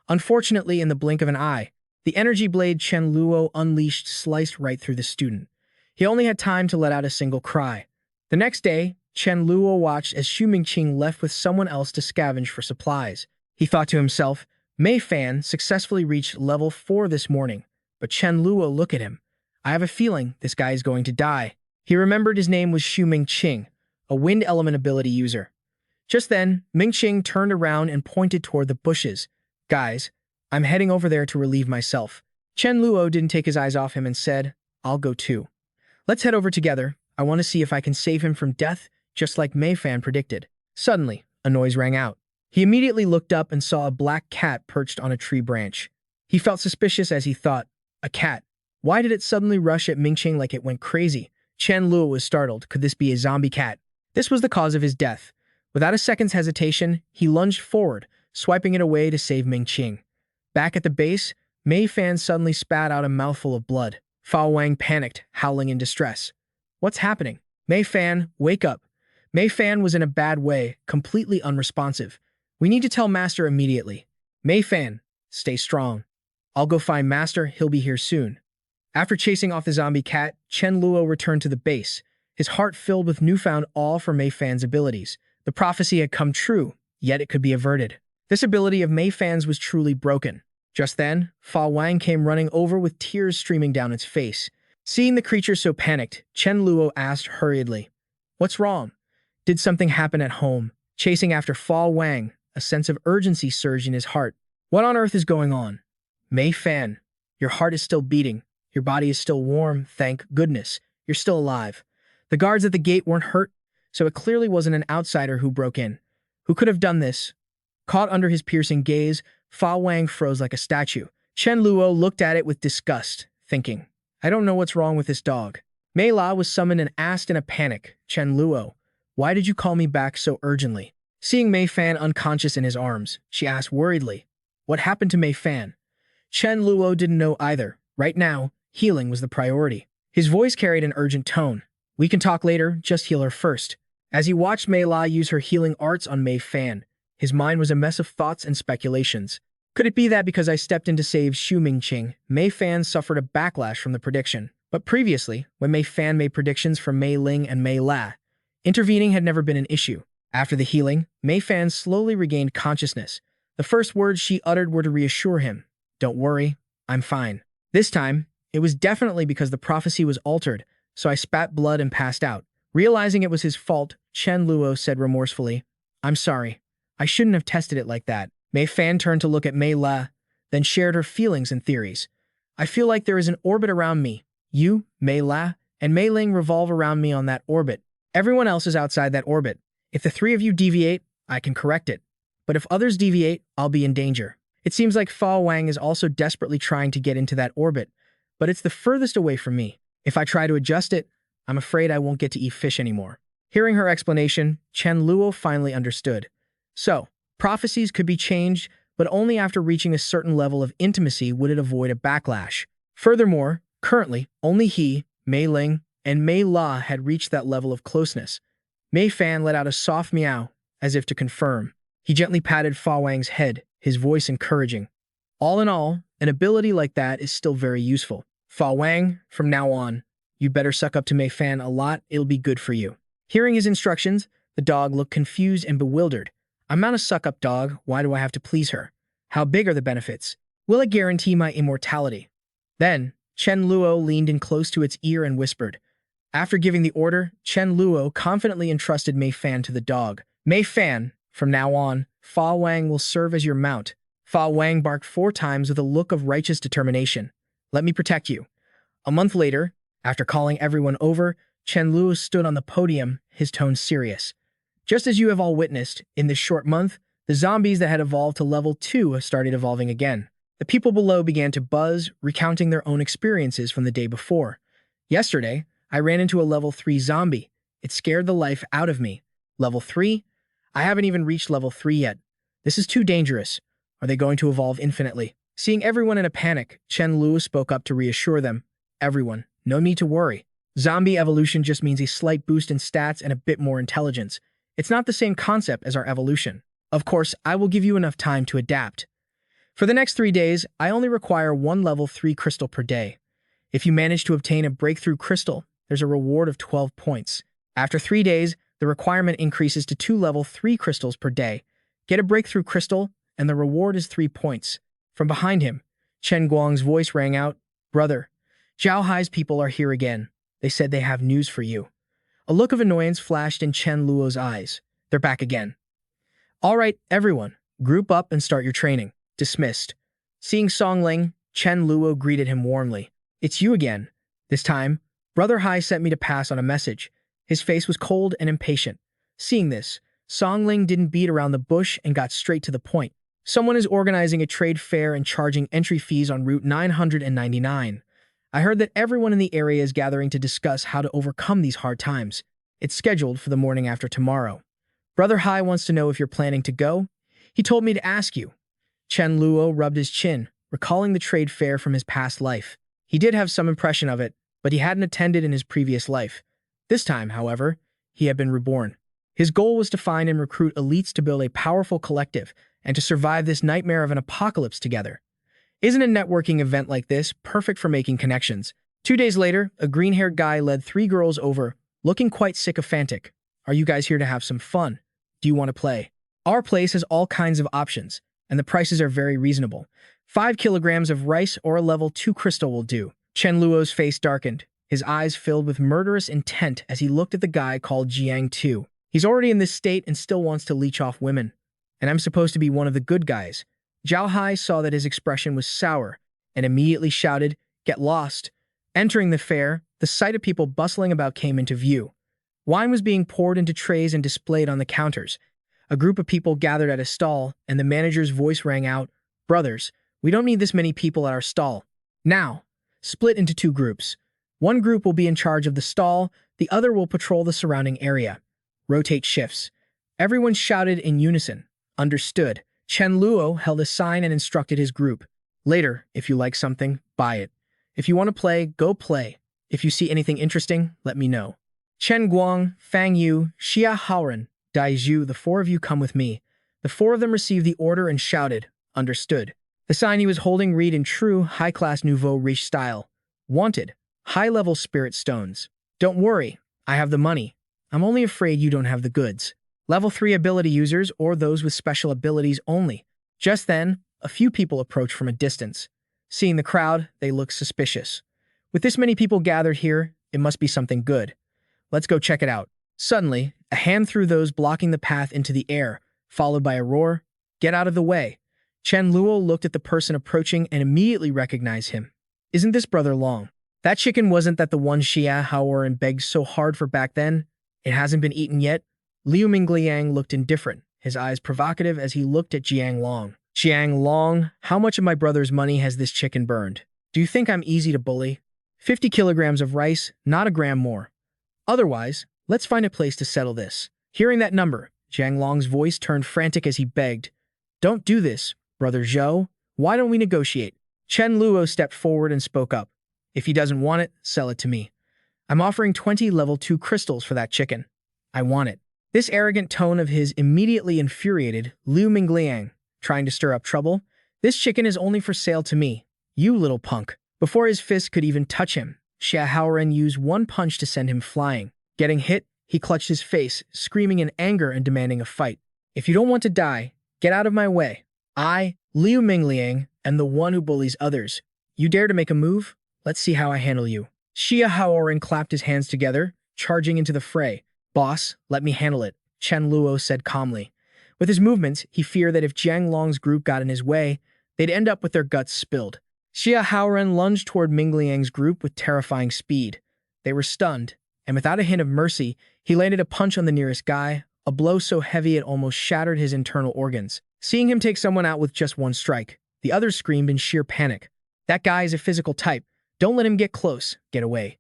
Unfortunately, in the blink of an eye, the energy blade Chen Luo unleashed sliced right through the student. He only had time to let out a single cry. The next day, Chen Luo watched as Xu Mingqing left with someone else to scavenge for supplies. He thought to himself, Mei Fan successfully reached level 4 this morning, but Chen Luo, look at him. I have a feeling this guy is going to die. He remembered his name was Xu Mingqing, a wind element ability user. Just then, Mingqing turned around and pointed toward the bushes. Guys, I'm heading over there to relieve myself. Chen Luo didn't take his eyes off him and said, I'll go too. Let's head over together. I want to see if I can save him from death, just like Mei Fan predicted. Suddenly, a noise rang out. He immediately looked up and saw a black cat perched on a tree branch. He felt suspicious as he thought, a cat. Why did it suddenly rush at Mingqing like it went crazy? Chen Luo was startled. Could this be a zombie cat? This was the cause of his death. Without a second's hesitation, he lunged forward, swiping it away to save Mingqing. Back at the base, Mei Fan suddenly spat out a mouthful of blood. Fa Wang panicked, howling in distress. What's happening? Mei Fan, wake up. Mei Fan was in a bad way, completely unresponsive. We need to tell Master immediately. Mei Fan, stay strong. I'll go find Master, he'll be here soon. After chasing off the zombie cat, Chen Luo returned to the base, his heart filled with newfound awe for Mei Fan's abilities. The prophecy had come true, yet it could be averted. This ability of Mei Fan's was truly broken. Just then, Fa Wang came running over with tears streaming down its face. Seeing the creature so panicked, Chen Luo asked hurriedly, What's wrong? Did something happen at home? Chasing after Fa Wang, a sense of urgency surged in his heart. What on earth is going on? Mei Fan, your heart is still beating. Your body is still warm, thank goodness. You're still alive. The guards at the gate weren't hurt, so it clearly wasn't an outsider who broke in. Who could have done this? Caught under his piercing gaze, Fa Wang froze like a statue. Chen Luo looked at it with disgust, thinking, I don't know what's wrong with this dog. Mei La was summoned and asked in a panic, Chen Luo, why did you call me back so urgently? Seeing Mei Fan unconscious in his arms, she asked worriedly, What happened to Mei Fan? Chen Luo didn't know either. Right now, healing was the priority. His voice carried an urgent tone. We can talk later, just heal her first. As he watched Mei La use her healing arts on Mei Fan, his mind was a mess of thoughts and speculations. Could it be that because I stepped in to save Xu Mingqing, Mei Fan suffered a backlash from the prediction? But previously, when Mei Fan made predictions for Mei Ling and Mei La, intervening had never been an issue. After the healing, Mei Fan slowly regained consciousness. The first words she uttered were to reassure him. Don't worry, I'm fine. This time, it was definitely because the prophecy was altered, so I spat blood and passed out. Realizing it was his fault, Chen Luo said remorsefully, I'm sorry. I shouldn't have tested it like that. Mei Fan turned to look at Mei La, then shared her feelings and theories. I feel like there is an orbit around me. You, Mei La, and Mei Ling revolve around me on that orbit. Everyone else is outside that orbit. If the three of you deviate, I can correct it. But if others deviate, I'll be in danger. It seems like Fa Wang is also desperately trying to get into that orbit, but it's the furthest away from me. If I try to adjust it, I'm afraid I won't get to eat fish anymore. Hearing her explanation, Chen Luo finally understood. So, prophecies could be changed, but only after reaching a certain level of intimacy would it avoid a backlash. Furthermore, currently, only he, Mei Ling, and Mei La had reached that level of closeness. Mei Fan let out a soft meow, as if to confirm. He gently patted Fa Wang's head, his voice encouraging. All in all, an ability like that is still very useful. Fa Wang, from now on, you better suck up to Mei Fan a lot, it'll be good for you. Hearing his instructions, the dog looked confused and bewildered. I'm not a suck-up dog, why do I have to please her? How big are the benefits? Will it guarantee my immortality? Then, Chen Luo leaned in close to its ear and whispered. After giving the order, Chen Luo confidently entrusted Mei Fan to the dog. Mei Fan, from now on, Fa Wang will serve as your mount. Fa Wang barked 4 times with a look of righteous determination. Let me protect you. A month later, after calling everyone over, Chen Luo stood on the podium, his tone serious. Just as you have all witnessed, in this short month, the zombies that had evolved to level 2 have started evolving again. The people below began to buzz, recounting their own experiences from the day before. Yesterday, I ran into a level 3 zombie. It scared the life out of me. Level 3? I haven't even reached level 3 yet. This is too dangerous. Are they going to evolve infinitely? Seeing everyone in a panic, Chen Luo spoke up to reassure them. Everyone, no need to worry. Zombie evolution just means a slight boost in stats and a bit more intelligence. It's not the same concept as our evolution. Of course, I will give you enough time to adapt. For the next 3 days, I only require 1 level 3 crystal per day. If you manage to obtain a breakthrough crystal, there's a reward of 12 points. After 3 days, the requirement increases to 2 level 3 crystals per day. Get a breakthrough crystal, and the reward is 3 points. From behind him, Chen Guang's voice rang out, "Brother, Zhao Hai's people are here again. They said they have news for you." A look of annoyance flashed in Chen Luo's eyes. They're back again. All right, everyone, group up and start your training. Dismissed. Seeing Song Ling, Chen Luo greeted him warmly. It's you again. This time, Brother Hai sent me to pass on a message. His face was cold and impatient. Seeing this, Song Ling didn't beat around the bush and got straight to the point. Someone is organizing a trade fair and charging entry fees on Route 999. I heard that everyone in the area is gathering to discuss how to overcome these hard times. It's scheduled for the morning after tomorrow. Brother Hai wants to know if you're planning to go. He told me to ask you. Chen Luo rubbed his chin, recalling the trade fair from his past life. He did have some impression of it, but he hadn't attended in his previous life. This time, however, he had been reborn. His goal was to find and recruit elites to build a powerful collective and to survive this nightmare of an apocalypse together. Isn't a networking event like this perfect for making connections? 2 days later, a green-haired guy led 3 girls over, looking quite sycophantic. Are you guys here to have some fun? Do you want to play? Our place has all kinds of options, and the prices are very reasonable. 5 kilograms of rice or a level 2 crystal will do. Chen Luo's face darkened, his eyes filled with murderous intent as he looked at the guy called Jiang Tu. He's already in this state and still wants to leech off women. And I'm supposed to be one of the good guys. Zhao Hai saw that his expression was sour and immediately shouted, "Get lost." Entering the fair, the sight of people bustling about came into view. Wine was being poured into trays and displayed on the counters. A group of people gathered at a stall, and the manager's voice rang out, "Brothers, we don't need this many people at our stall. Now, split into 2 groups. One group will be in charge of the stall, the other will patrol the surrounding area. Rotate shifts." Everyone shouted in unison. Understood. Chen Luo held a sign and instructed his group. Later, if you like something, buy it. If you want to play, go play. If you see anything interesting, let me know. Chen Guang, Fang Yu, Xia Haoren, Dai Zhu, the 4 of you come with me. The 4 of them received the order and shouted, "Understood." The sign he was holding read in true, high-class nouveau riche style. Wanted, high-level spirit stones. Don't worry, I have the money. I'm only afraid you don't have the goods. Level 3 ability users or those with special abilities only. Just then, a few people approached from a distance. Seeing the crowd, they looked suspicious. With this many people gathered here, it must be something good. Let's go check it out. Suddenly, a hand threw those blocking the path into the air, followed by a roar, "Get out of the way." Chen Luo looked at the person approaching and immediately recognized him. Isn't this Brother Long? That chicken wasn't that the one Xia Haoren begged so hard for back then? It hasn't been eaten yet? Liu Mingliang looked indifferent, his eyes provocative as he looked at Jiang Long. "Jiang Long, how much of my brother's money has this chicken burned? Do you think I'm easy to bully? 50 kilograms of rice, not a gram more. Otherwise, let's find a place to settle this." Hearing that number, Jiang Long's voice turned frantic as he begged, "Don't do this, Brother Zhou. Why don't we negotiate?" Chen Luo stepped forward and spoke up. "If he doesn't want it, sell it to me. I'm offering 20 level 2 crystals for that chicken. I want it." This arrogant tone of his immediately infuriated Liu Mingliang, trying to stir up trouble. "This chicken is only for sale to me, you little punk." Before his fist could even touch him, Xia Haoren used one punch to send him flying. Getting hit, he clutched his face, screaming in anger and demanding a fight. "If you don't want to die, get out of my way. I, Liu Mingliang, am the one who bullies others. You dare to make a move? Let's see how I handle you." Xia Haoren clapped his hands together, charging into the fray. "Boss, let me handle it," Chen Luo said calmly. With his movements, he feared that if Jiang Long's group got in his way, they'd end up with their guts spilled. Xia Haoren lunged toward Mingliang's group with terrifying speed. They were stunned, and without a hint of mercy, he landed a punch on the nearest guy, a blow so heavy it almost shattered his internal organs. Seeing him take someone out with just one strike, the others screamed in sheer panic. That guy is a physical type. Don't let him get close. Get away.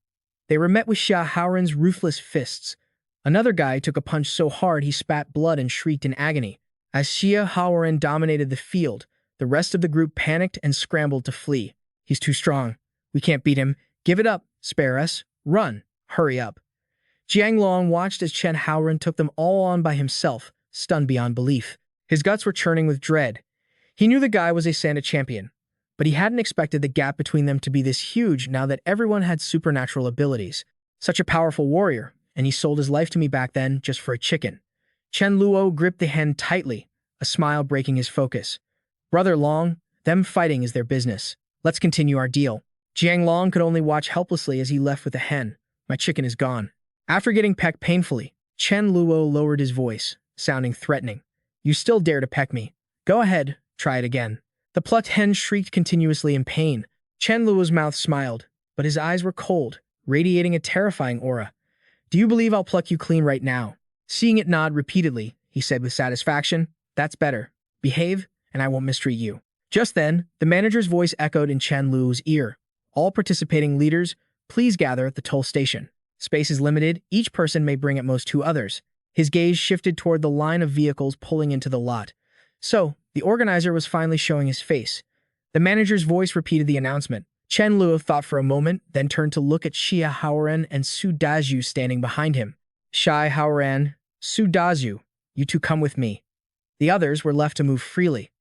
They were met with Xia Haoran's ruthless fists. Another guy took a punch so hard he spat blood and shrieked in agony. As Xia Haoran dominated the field, the rest of the group panicked and scrambled to flee. He's too strong. We can't beat him. Give it up. Spare us. Run. Hurry up. Jiang Long watched as Chen Haoran took them all on by himself, stunned beyond belief. His guts were churning with dread. He knew the guy was a Sanda champion, but he hadn't expected the gap between them to be this huge now that everyone had supernatural abilities. Such a powerful warrior, and he sold his life to me back then just for a chicken. Chen Luo gripped the hand tightly, a smile breaking his focus. Brother Long, them fighting is their business. Let's continue our deal. Jiang Long could only watch helplessly as he left with the hen. My chicken is gone. After getting pecked painfully, Chen Luo lowered his voice, sounding threatening. You still dare to peck me? Go ahead, try it again. The plucked hen shrieked continuously in pain. Chen Luo's mouth smiled, but his eyes were cold, radiating a terrifying aura. Do you believe I'll pluck you clean right now? Seeing it nod repeatedly, he said with satisfaction, That's better. Behave, and I won't mistreat you. Just then, the manager's voice echoed in Chen Luo's ear. All participating leaders, please gather at the toll station. Space is limited, each person may bring at most 2 others. His gaze shifted toward the line of vehicles pulling into the lot. So, the organizer was finally showing his face. The manager's voice repeated the announcement. Chen Luo thought for a moment, then turned to look at Xia Haoran and Su Dazhu standing behind him. Xia Haoran, Su Dazhu, you two come with me. The others were left to move freely.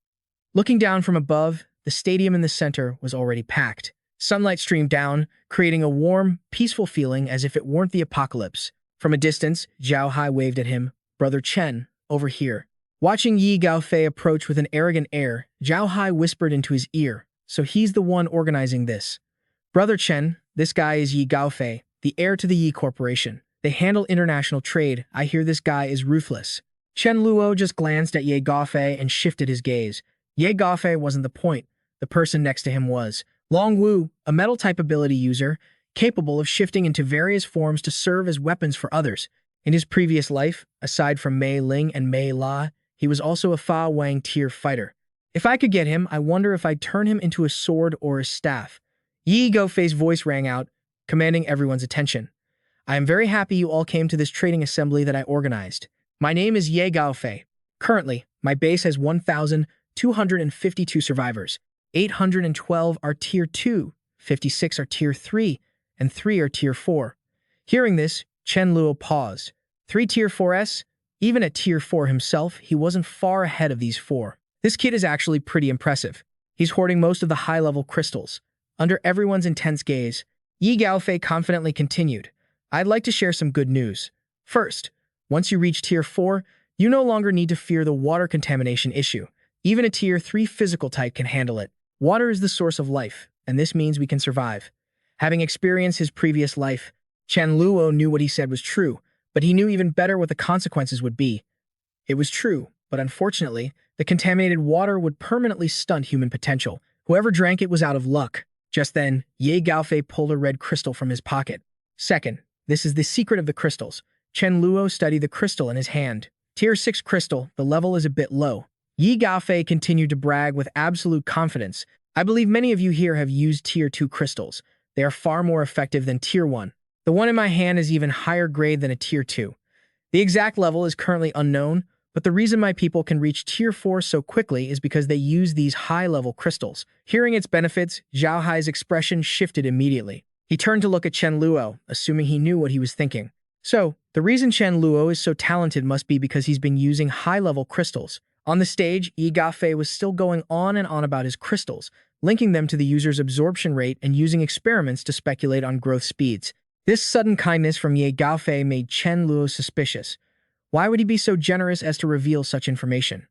Looking down from above, the stadium in the center was already packed. Sunlight streamed down, creating a warm, peaceful feeling as if it weren't the apocalypse. From a distance, Zhao Hai waved at him. Brother Chen, over here. Watching Yi Gaofei approach with an arrogant air, Zhao Hai whispered into his ear, so he's the one organizing this. Brother Chen, this guy is Yi Gaofei, the heir to the Yi Corporation. They handle international trade. I hear this guy is ruthless. Chen Luo just glanced at Ye Gaofei and shifted his gaze. Ye Gaofei wasn't the point. The person next to him was. Long Wu, a metal-type ability user, capable of shifting into various forms to serve as weapons for others. In his previous life, aside from Mei Ling and Mei La, he was also a Fa Wang tier fighter. If I could get him, I wonder if I'd turn him into a sword or a staff. Yi Gaofei's voice rang out, commanding everyone's attention. I am very happy you all came to this trading assembly that I organized. My name is Ye Gaofei. Currently, my base has 1,252 survivors. 812 are Tier 2, 56 are Tier 3, and 3 are Tier 4. Hearing this, Chen Luo paused. 3 Tier 4s? Even at Tier 4 himself, he wasn't far ahead of these 4. This kid is actually pretty impressive. He's hoarding most of the high-level crystals. Under everyone's intense gaze, Yi Gaofei confidently continued. I'd like to share some good news. First, once you reach Tier 4, you no longer need to fear the water contamination issue. Even a Tier 3 physical type can handle it. Water is the source of life, and this means we can survive. Having experienced his previous life, Chen Luo knew what he said was true, but he knew even better what the consequences would be. It was true, but unfortunately, the contaminated water would permanently stunt human potential. Whoever drank it was out of luck. Just then, Ye Gaofei pulled a red crystal from his pocket. Second, this is the secret of the crystals. Chen Luo studied the crystal in his hand. Tier 6 crystal, the level is a bit low. Yi Gaofei continued to brag with absolute confidence. I believe many of you here have used Tier 2 crystals. They are far more effective than Tier 1. The one in my hand is even higher grade than a Tier 2. The exact level is currently unknown, but the reason my people can reach Tier 4 so quickly is because they use these high-level crystals. Hearing its benefits, Zhao Hai's expression shifted immediately. He turned to look at Chen Luo, assuming he knew what he was thinking. So, the reason Chen Luo is so talented must be because he's been using high-level crystals. On the stage, Yi Gaofei was still going on and on about his crystals, linking them to the user's absorption rate and using experiments to speculate on growth speeds. This sudden kindness from Ye Gaofei made Chen Luo suspicious. Why would he be so generous as to reveal such information?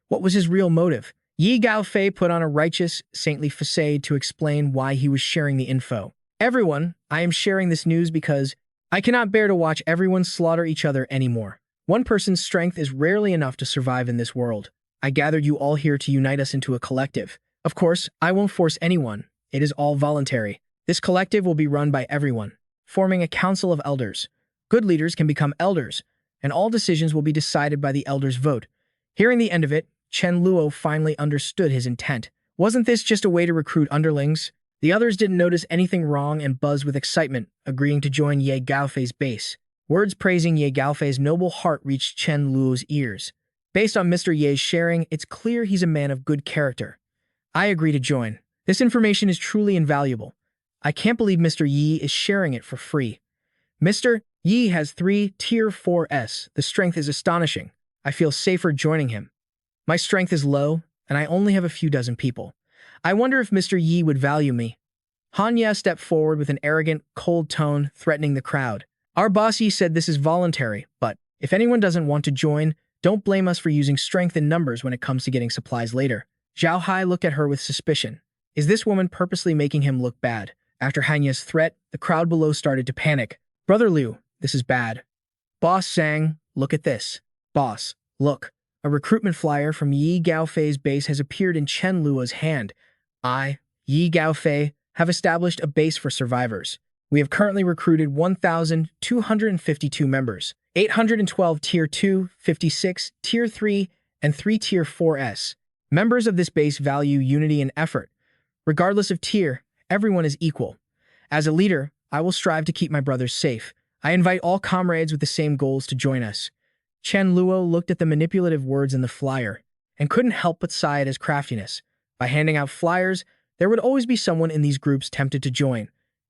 What was his real motive? Yi Gaofei put on a righteous, saintly facade to explain why he was sharing the info. Everyone, I am sharing this news because I cannot bear to watch everyone slaughter each other anymore. One person's strength is rarely enough to survive in this world. I gathered you all here to unite us into a collective. Of course, I won't force anyone. It is all voluntary. This collective will be run by everyone, forming a council of elders. Good leaders can become elders. and all decisions will be decided by the elders' vote. Hearing the end of it, Chen Luo finally understood his intent. Wasn't this just a way to recruit underlings? The others didn't notice anything wrong and buzzed with excitement, agreeing to join Ye Gaofei's base. Words praising Ye Gaofei's noble heart reached Chen Luo's ears. Based on Mr. Ye's sharing, it's clear he's a man of good character. I agree to join. This information is truly invaluable. I can't believe Mr. Yi is sharing it for free. Mr. Yi has 3 Tier 4s. The strength is astonishing. I feel safer joining him. My strength is low, and I only have a few dozen people. I wonder if Mr. Yi would value me. Hanya stepped forward with an arrogant, cold tone, threatening the crowd. Our boss Yi said this is voluntary, but if anyone doesn't want to join, don't blame us for using strength in numbers when it comes to getting supplies later. Zhao Hai looked at her with suspicion. Is this woman purposely making him look bad? After Hanya's threat, the crowd below started to panic. Brother Liu, this is bad. Boss Zhang, look at this. Boss, look. A recruitment flyer from Yi Gaofei's base has appeared in Chen Luo's hand. I, Yi Gaofei, have established a base for survivors. We have currently recruited 1,252 members, 812 Tier 2, 56 Tier 3, and 3 Tier 4s. Members of this base value unity and effort. Regardless of tier, everyone is equal. As a leader, I will strive to keep my brothers safe. I invite all comrades with the same goals to join us. Chen Luo looked at the manipulative words in the flyer and couldn't help but sigh at his craftiness. By handing out flyers, there would always be someone in these groups tempted to join.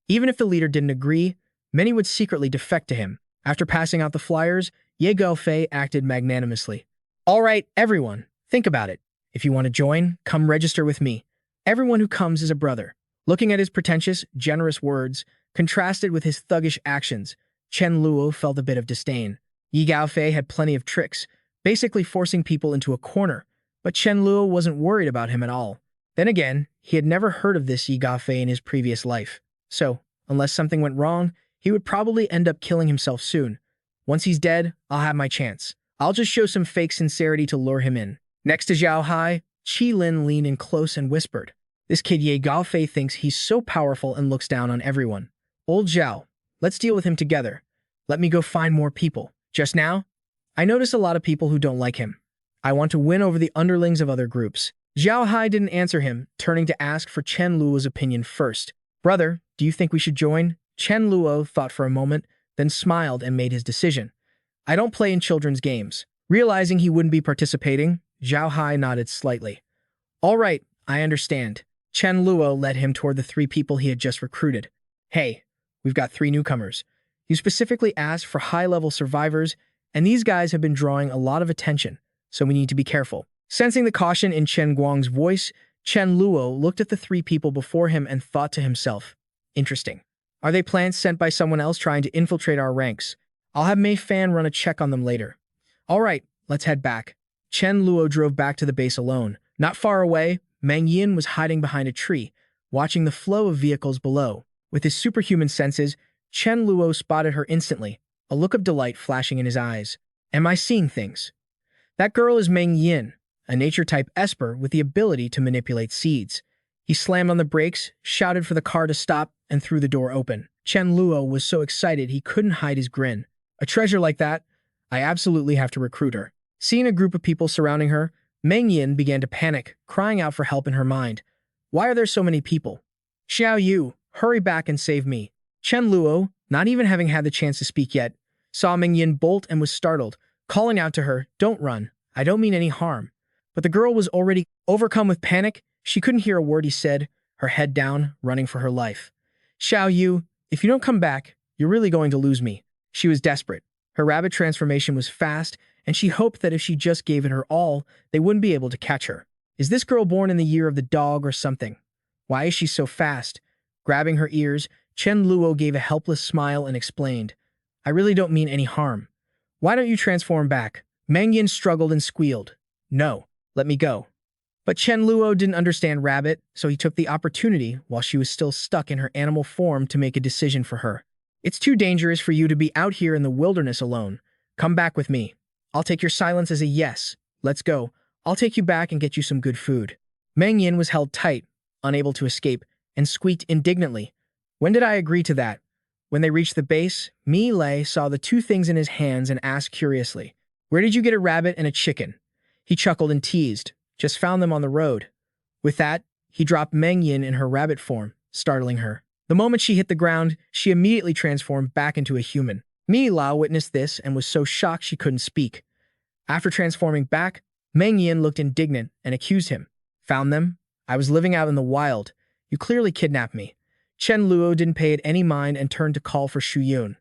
Even if the leader didn't agree, many would secretly defect to him. After passing out the flyers, Ye Gaofei acted magnanimously. All right, everyone, think about it. If you want to join, come register with me. Everyone who comes is a brother. Looking at his pretentious, generous words, contrasted with his thuggish actions, Chen Luo felt a bit of disdain. Yi Gaofei had plenty of tricks, basically forcing people into a corner, but Chen Luo wasn't worried about him at all. Then again, he had never heard of this Yi Gaofei in his previous life. So, unless something went wrong, he would probably end up killing himself soon. Once he's dead, I'll have my chance. I'll just show some fake sincerity to lure him in. Next to Zhao Hai, Qi Lin leaned in close and whispered, This kid Ye Gaofei thinks he's so powerful and looks down on everyone. Old Zhao, let's deal with him together. Let me go find more people. Just now, I notice a lot of people who don't like him. I want to win over the underlings of other groups. Zhao Hai didn't answer him, turning to ask for Chen Luo's opinion first. Brother, do you think we should join? Chen Luo thought for a moment, then smiled and made his decision. I don't play in children's games. Realizing he wouldn't be participating, Zhao Hai nodded slightly. All right, I understand. Chen Luo led him toward the 3 people he had just recruited. Hey, we've got 3 newcomers. You specifically asked for high-level survivors, and these guys have been drawing a lot of attention, so we need to be careful. Sensing the caution in Chen Guang's voice, Chen Luo looked at the 3 people before him and thought to himself, Interesting. Are they plants sent by someone else trying to infiltrate our ranks? I'll have Mei Fan run a check on them later. All right, let's head back. Chen Luo drove back to the base alone. Not far away, Meng Yin was hiding behind a tree, watching the flow of vehicles below. With his superhuman senses, Chen Luo spotted her instantly, a look of delight flashing in his eyes. Am I seeing things? That girl is Meng Yin, a nature-type esper with the ability to manipulate seeds. He slammed on the brakes, shouted for the car to stop, and threw the door open. Chen Luo was so excited he couldn't hide his grin. A treasure like that? I absolutely have to recruit her. Seeing a group of people surrounding her, Meng Yin began to panic, crying out for help in her mind. Why are there so many people? Xiao Yu, hurry back and save me. Chen Luo, not even having had the chance to speak yet, saw Meng Yin bolt and was startled, calling out to her, Don't run. I don't mean any harm. But the girl was already overcome with panic. She couldn't hear a word he said, her head down, running for her life. Xiao Yu, if you don't come back, you're really going to lose me. She was desperate. Her rabbit transformation was fast, and she hoped that if she just gave it her all, they wouldn't be able to catch her. Is this girl born in the year of the dog or something? Why is she so fast? Grabbing her ears, Chen Luo gave a helpless smile and explained, I really don't mean any harm. Why don't you transform back? Meng Yin struggled and squealed. No, let me go. But Chen Luo didn't understand rabbit, so he took the opportunity while she was still stuck in her animal form to make a decision for her. It's too dangerous for you to be out here in the wilderness alone. Come back with me. I'll take your silence as a yes. Let's go. I'll take you back and get you some good food. Meng Yin was held tight, unable to escape, and squeaked indignantly. When did I agree to that? When they reached the base, Mi Lei saw the two things in his hands and asked curiously, "Where did you get a rabbit and a chicken?" He chuckled and teased, "Just found them on the road." With that, he dropped Meng Yin in her rabbit form, startling her. The moment she hit the ground, she immediately transformed back into a human. Mi Lao witnessed this and was so shocked she couldn't speak. After transforming back, Meng Yin looked indignant and accused him. "Found them? I was living out in the wild. You clearly kidnapped me." Chen Luo didn't pay it any mind and turned to call for Shu Yun.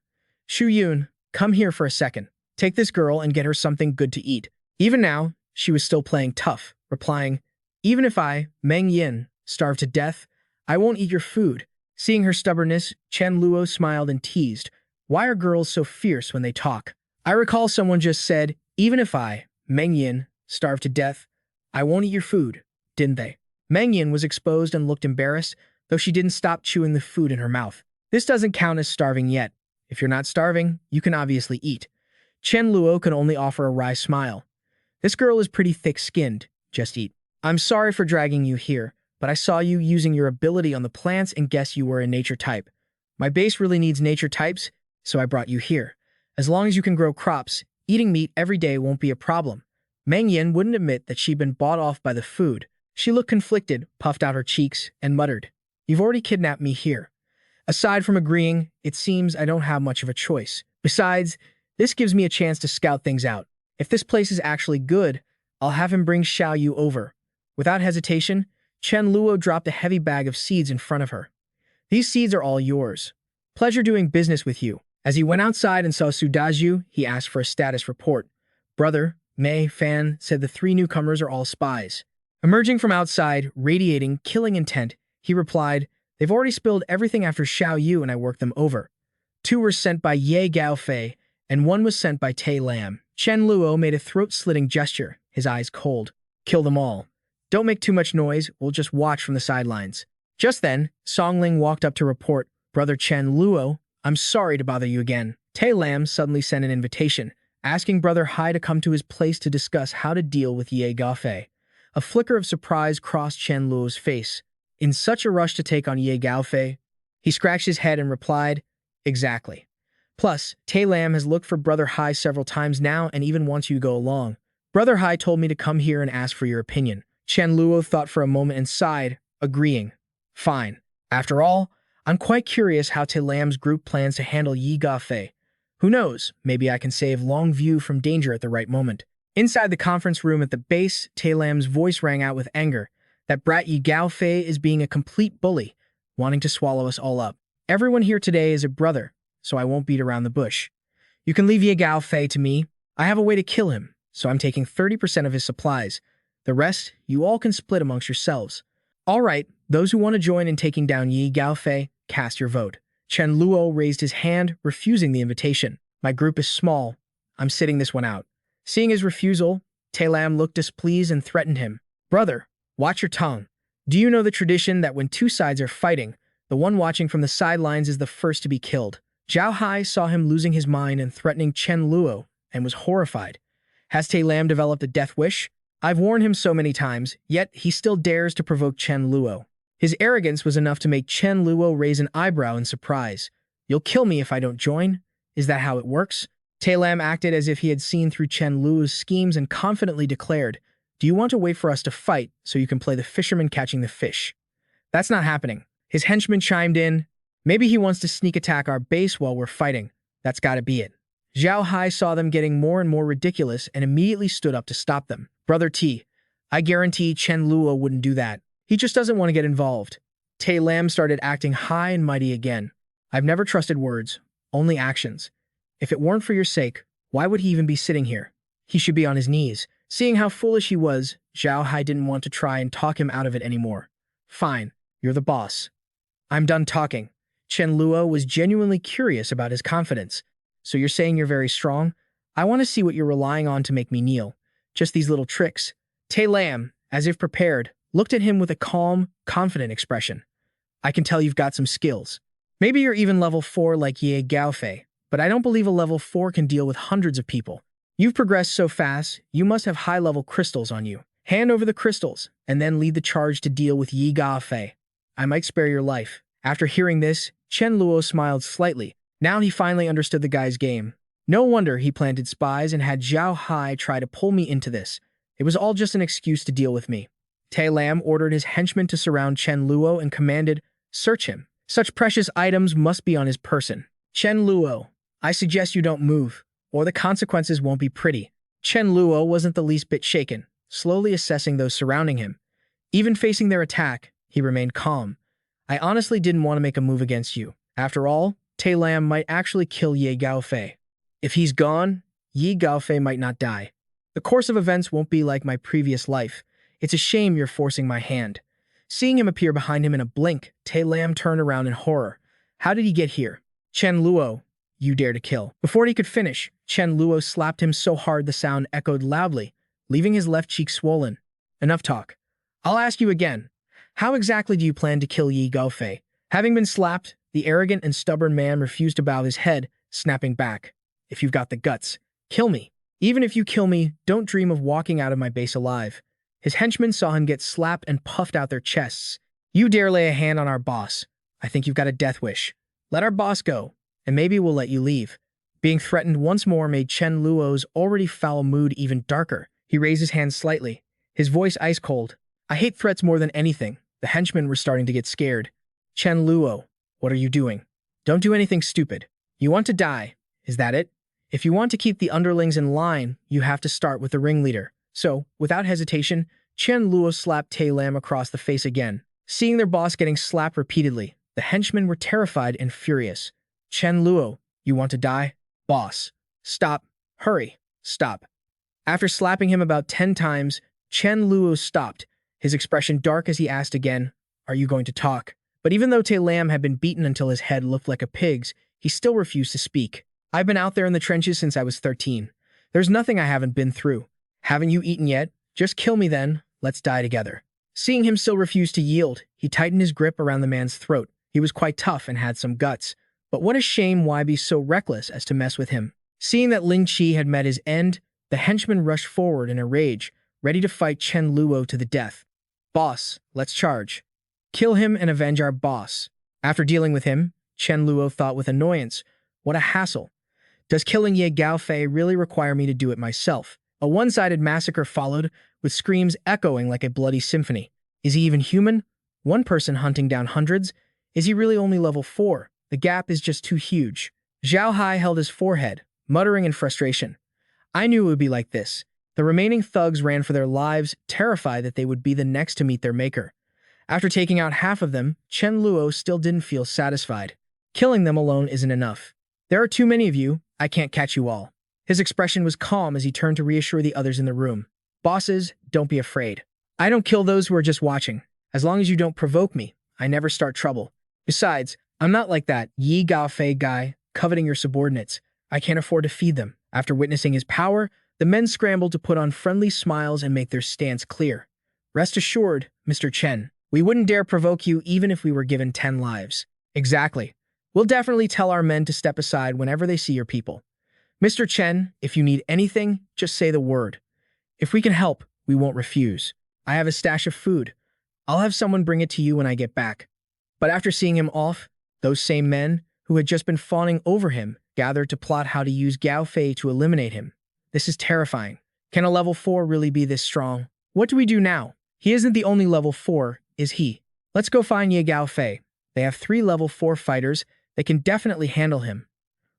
"Shu Yun, come here for a second. Take this girl and get her something good to eat." Even now, she was still playing tough, replying, "Even if I, Meng Yin, starve to death, I won't eat your food." Seeing her stubbornness, Chen Luo smiled and teased, "Why are girls so fierce when they talk? I recall someone just said, 'Even if I, Meng Yin, starve to death, I won't eat your food,' didn't they?" Meng Yin was exposed and looked embarrassed, though she didn't stop chewing the food in her mouth. This doesn't count as starving yet. If you're not starving, you can obviously eat. Chen Luo could only offer a wry smile. "This girl is pretty thick-skinned. Just eat." "I'm sorry for dragging you here, but I saw you using your ability on the plants and guessed you were a nature type. My base really needs nature types, so I brought you here. As long as you can grow crops, eating meat every day won't be a problem." Meng Yin wouldn't admit that she'd been bought off by the food. She looked conflicted, puffed out her cheeks, and muttered, "You've already kidnapped me here. Aside from agreeing, it seems I don't have much of a choice. Besides, this gives me a chance to scout things out. If this place is actually good, I'll have him bring Xiao Yu over." Without hesitation, Chen Luo dropped a heavy bag of seeds in front of her. "These seeds are all yours. Pleasure doing business with you." As he went outside and saw Su Dazhu, he asked for a status report. "Brother, Mei, Fan said the three newcomers are all spies." Emerging from outside, radiating killing intent, he replied, "They've already spilled everything after Xiao Yu and I worked them over. 2 were sent by Ye Gaofei, and 1 was sent by Tai Lam." Chen Luo made a throat-slitting gesture, his eyes cold. "Kill them all. Don't make too much noise, we'll just watch from the sidelines." Just then, Song Ling walked up to report, "Brother Chen Luo, I'm sorry to bother you again." Tai Lam suddenly sent an invitation, asking Brother Hai to come to his place to discuss how to deal with Ye Gaofei. A flicker of surprise crossed Chen Luo's face. In such a rush to take on Ye Gaofei? He scratched his head and replied, "Exactly. Plus, Tai Lam has looked for Brother Hai several times now and even wants you to go along. Brother Hai told me to come here and ask for your opinion." Chen Luo thought for a moment and sighed, agreeing. "Fine. After all, I'm quite curious how Tai Lam's group plans to handle Ye Gaofei. Who knows, maybe I can save Long View from danger at the right moment." Inside the conference room at the base, Tai Lam's voice rang out with anger. "That brat Ye Gaofei is being a complete bully, wanting to swallow us all up. Everyone here today is a brother, so I won't beat around the bush. You can leave Ye Gaofei to me. I have a way to kill him, so I'm taking 30% of his supplies. The rest, you all can split amongst yourselves. All right, those who want to join in taking down Ye Gaofei, cast your vote." Chen Luo raised his hand, refusing the invitation. "My group is small. I'm sitting this one out." Seeing his refusal, Tai Lam looked displeased and threatened him. "Brother, watch your tongue. Do you know the tradition that when two sides are fighting, the one watching from the sidelines is the first to be killed?" Zhao Hai saw him losing his mind and threatening Chen Luo, and was horrified. Has Tai Lam developed a death wish? I've warned him so many times, yet he still dares to provoke Chen Luo. His arrogance was enough to make Chen Luo raise an eyebrow in surprise. "You'll kill me if I don't join? Is that how it works?" Tai Lam acted as if he had seen through Chen Luo's schemes and confidently declared, "Do you want to wait for us to fight so you can play the fisherman catching the fish?" "That's not happening." His henchman chimed in, "Maybe he wants to sneak attack our base while we're fighting. That's gotta be it." Zhao Hai saw them getting more and more ridiculous and immediately stood up to stop them. "Brother T, I guarantee Chen Luo wouldn't do that. He just doesn't want to get involved." Tai Lam started acting high and mighty again. "I've never trusted words, only actions. If it weren't for your sake, why would he even be sitting here? He should be on his knees." Seeing how foolish he was, Zhao Hai didn't want to try and talk him out of it anymore. "Fine, you're the boss. I'm done talking." Chen Luo was genuinely curious about his confidence. "So you're saying you're very strong? I want to see what you're relying on to make me kneel. Just these little tricks." Tai Lam, as if prepared, looked at him with a calm, confident expression. "I can tell you've got some skills. Maybe you're even level 4 like Ye Gaofei, but I don't believe a level 4 can deal with hundreds of people. You've progressed so fast, you must have high-level crystals on you. Hand over the crystals, and then lead the charge to deal with Ye Gaofei. I might spare your life." After hearing this, Chen Luo smiled slightly, Now he finally understood the guy's game. No wonder he planted spies and had Zhao Hai try to pull me into this. It was all just an excuse to deal with me. Tai Lam ordered his henchmen to surround Chen Luo and commanded, "Search him. Such precious items must be on his person. Chen Luo, I suggest you don't move, or the consequences won't be pretty." Chen Luo wasn't the least bit shaken, slowly assessing those surrounding him. Even facing their attack, he remained calm. "I honestly didn't want to make a move against you. After all, Tai Lam might actually kill Ye Gaofei. If he's gone, Ye Gaofei might not die. The course of events won't be like my previous life. It's a shame you're forcing my hand." Seeing him appear behind him in a blink, Tai Lam turned around in horror. "How did he get here?" "Chen Luo, you dare to kill." Before he could finish, Chen Luo slapped him so hard the sound echoed loudly, leaving his left cheek swollen. "Enough talk. I'll ask you again. How exactly do you plan to kill Ye Gaofei?" Having been slapped, the arrogant and stubborn man refused to bow his head, snapping back. "If you've got the guts, kill me. Even if you kill me, don't dream of walking out of my base alive." His henchmen saw him get slapped and puffed out their chests. "You dare lay a hand on our boss. I think you've got a death wish. Let our boss go, and maybe we'll let you leave." Being threatened once more made Chen Luo's already foul mood even darker. He raised his hand slightly, his voice ice cold. "I hate threats more than anything." The henchmen were starting to get scared. "Chen Luo, what are you doing? Don't do anything stupid. You want to die, is that it? If you want to keep the underlings in line, you have to start with the ringleader." So, without hesitation, Chen Luo slapped Tai Lam across the face again. Seeing their boss getting slapped repeatedly, the henchmen were terrified and furious. "Chen Luo, you want to die? Boss, stop. Hurry, stop." After slapping him about 10 times, Chen Luo stopped, his expression dark as he asked again, "Are you going to talk?" But even though Tai Lam had been beaten until his head looked like a pig's, he still refused to speak. "I've been out there in the trenches since I was 13. There's nothing I haven't been through. Haven't you eaten yet? Just kill me then. Let's die together." Seeing him still refuse to yield, he tightened his grip around the man's throat. He was quite tough and had some guts. But what a shame why be so reckless as to mess with him. Seeing that Ling Qi had met his end, the henchman rushed forward in a rage, ready to fight Chen Luo to the death. "Boss, let's charge. Kill him and avenge our boss." After dealing with him, Chen Luo thought with annoyance, "What a hassle. Does killing Ye Gaofei really require me to do it myself?" A one-sided massacre followed, with screams echoing like a bloody symphony. Is he even human? One person hunting down hundreds? Is he really only level 4? The gap is just too huge. Zhao Hai held his forehead, muttering in frustration. "I knew it would be like this." The remaining thugs ran for their lives, terrified that they would be the next to meet their maker. After taking out half of them, Chen Luo still didn't feel satisfied. Killing them alone isn't enough. "There are too many of you. I can't catch you all." His expression was calm as he turned to reassure the others in the room. "Bosses, don't be afraid. I don't kill those who are just watching. As long as you don't provoke me, I never start trouble. Besides, I'm not like that Ye Gaofei guy, coveting your subordinates. I can't afford to feed them." After witnessing his power, the men scrambled to put on friendly smiles and make their stance clear. "Rest assured, Mr. Chen, we wouldn't dare provoke you even if we were given 10 lives. "Exactly. We'll definitely tell our men to step aside whenever they see your people. Mr. Chen, if you need anything, just say the word. If we can help, we won't refuse. I have a stash of food. I'll have someone bring it to you when I get back." But after seeing him off, those same men, who had just been fawning over him, gathered to plot how to use Gao Fei to eliminate him. This is terrifying. Can a level 4 really be this strong? What do we do now? He isn't the only level 4, is he? Let's go find Ye Gao Fei. They have 3 level 4 fighters that can definitely handle him.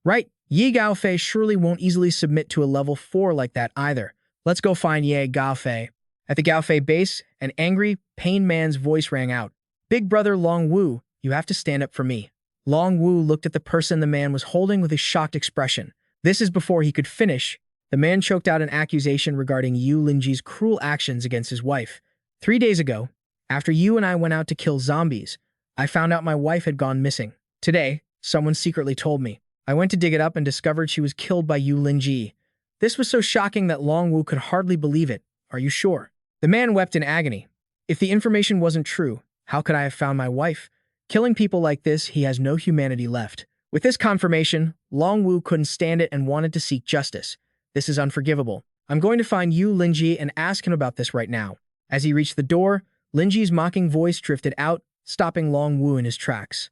Right, Ye Gao Fei surely won't easily submit to a level 4 like that either. Let's go find Ye Gao Fei. At the Gao Fei base, an angry, pained man's voice rang out. "Big brother Long Wu, you have to stand up for me." Long Wu looked at the person the man was holding with a shocked expression. This is before he could finish. The man choked out an accusation regarding Yu Linji's cruel actions against his wife. 3 days ago, after you and I went out to kill zombies, I found out my wife had gone missing. Today, someone secretly told me. I went to dig it up and discovered she was killed by Yu Linji. This was so shocking that Long Wu could hardly believe it. Are you sure? The man wept in agony. If the information wasn't true, how could I have found my wife? Killing people like this, he has no humanity left. With this confirmation, Long Wu couldn't stand it and wanted to seek justice. This is unforgivable. I'm going to find Yu Linji and ask him about this right now. As he reached the door, Linji's mocking voice drifted out, stopping Long Wu in his tracks.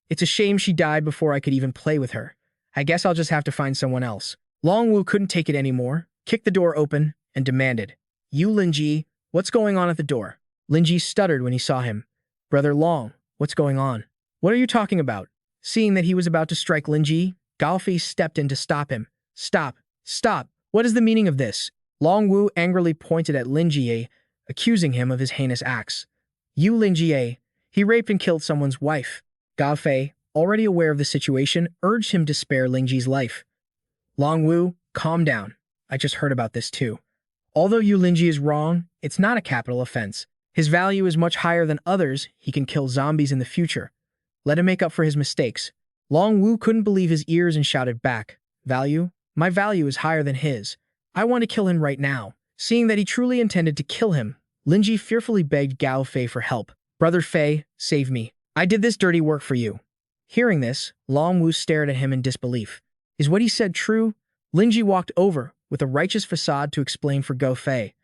It's a shame she died before I could even play with her. I guess I'll just have to find someone else. Long Wu couldn't take it anymore, kicked the door open, and demanded, "You, Linji, what's going on at the door?" Linji stuttered when he saw him. "Brother Long, what's going on? What are you talking about?" Seeing that he was about to strike Linji, Gaofei stepped in to stop him. "Stop! Stop! What is the meaning of this?" Long Wu angrily pointed at Lin Jie, accusing him of his heinous acts. "You, Lin Jie, he raped and killed someone's wife." Gaofei, already aware of the situation, urged him to spare Ling Ji's life. "Long Wu, calm down. I just heard about this too. Although Yu Linji is wrong, it's not a capital offense. His value is much higher than others. He can kill zombies in the future. Let him make up for his mistakes." Long Wu couldn't believe his ears and shouted back, "Value? My value is higher than his. I want to kill him right now." Seeing that he truly intended to kill him, Linji fearfully begged Gao Fei for help. "Brother Fei, save me. I did this dirty work for you." Hearing this, Long Wu stared at him in disbelief. Is what he said true? Linji walked over, with a righteous facade, to explain for Gao Fei.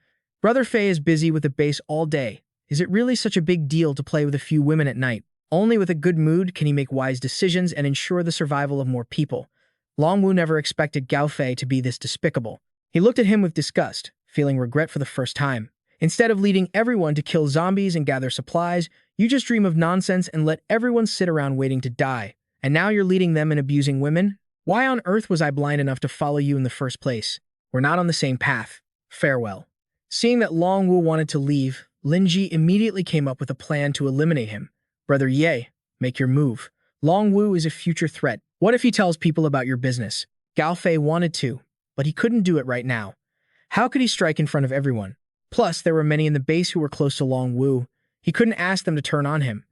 "Brother Fei is busy with the base all day. Is it really such a big deal to play with a few women at night? Only with a good mood can he make wise decisions and ensure the survival of more people." Long Wu never expected Gao Fei to be this despicable. He looked at him with disgust, feeling regret for the first time. Instead of leading everyone to kill zombies and gather supplies, you just dream of nonsense and let everyone sit around waiting to die. And now you're leading them and abusing women? Why on earth was I blind enough to follow you in the first place? We're not on the same path. Farewell. Seeing that Long Wu wanted to leave, Lin Ji immediately came up with a plan to eliminate him. "Brother Ye, make your move. Long Wu is a future threat. What if he tells people about your business?" Gao Fei wanted to, but he couldn't do it right now. How could he strike in front of everyone? Plus, there were many in the base who were close to Long Wu. He couldn't ask them to turn on him.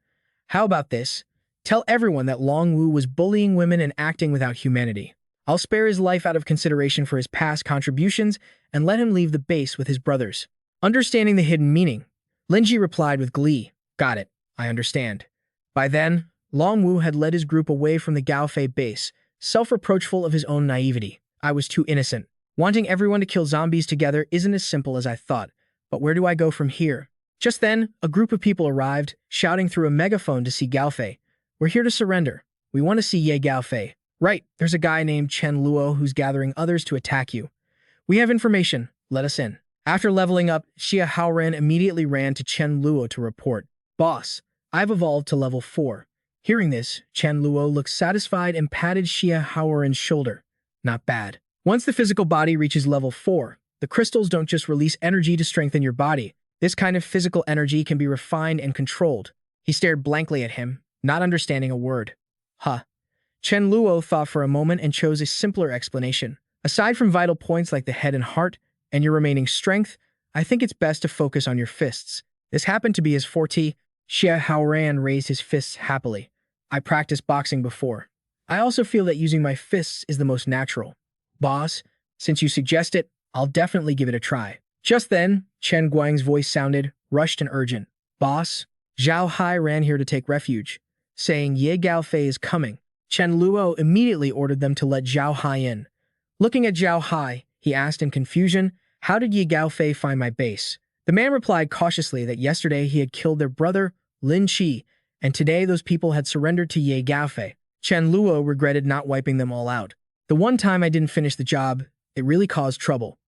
How about this? Tell everyone that Long Wu was bullying women and acting without humanity. I'll spare his life out of consideration for his past contributions and let him leave the base with his brothers. Understanding the hidden meaning, Linji replied with glee, "Got it. I understand." By then, Long Wu had led his group away from the Gao Fei base, self-reproachful of his own naivety. "I was too innocent. Wanting everyone to kill zombies together isn't as simple as I thought. But where do I go from here?" Just then, a group of people arrived, shouting through a megaphone to see Gao Fei. "We're here to surrender. We want to see Ye Gao Fei." "Right, there's a guy named Chen Luo who's gathering others to attack you. We have information. Let us in." After leveling up, Xia Haoran immediately ran to Chen Luo to report, "Boss, I've evolved to level 4. Hearing this, Chen Luo looked satisfied and patted Xia Haoran's shoulder. "Not bad. Once the physical body reaches level 4, the crystals don't just release energy to strengthen your body. This kind of physical energy can be refined and controlled." He stared blankly at him, not understanding a word. "Huh." Chen Luo thought for a moment and chose a simpler explanation. "Aside from vital points like the head and heart, and your remaining strength, I think it's best to focus on your fists." This happened to be his forte. Xia Haoran raised his fists happily. "I practiced boxing before. I also feel that using my fists is the most natural. Boss, since you suggest it, I'll definitely give it a try." Just then, Chen Guang's voice sounded, rushed and urgent. "Boss, Zhao Hai ran here to take refuge, saying Ye Gao Fei is coming." Chen Luo immediately ordered them to let Zhao Hai in. Looking at Zhao Hai, he asked in confusion, "How did Ye Gao Fei find my base?" The man replied cautiously that yesterday he had killed their brother, Lin Qi, and today those people had surrendered to Ye Gao Fei. Chen Luo regretted not wiping them all out. "The one time I didn't finish the job, it really caused trouble."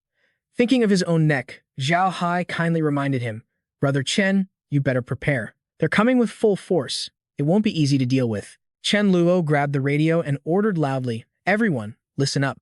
Thinking of his own neck, Zhao Hai kindly reminded him, "Brother Chen, you better prepare. They're coming with full force. It won't be easy to deal with." Chen Luo grabbed the radio and ordered loudly, "Everyone, listen up.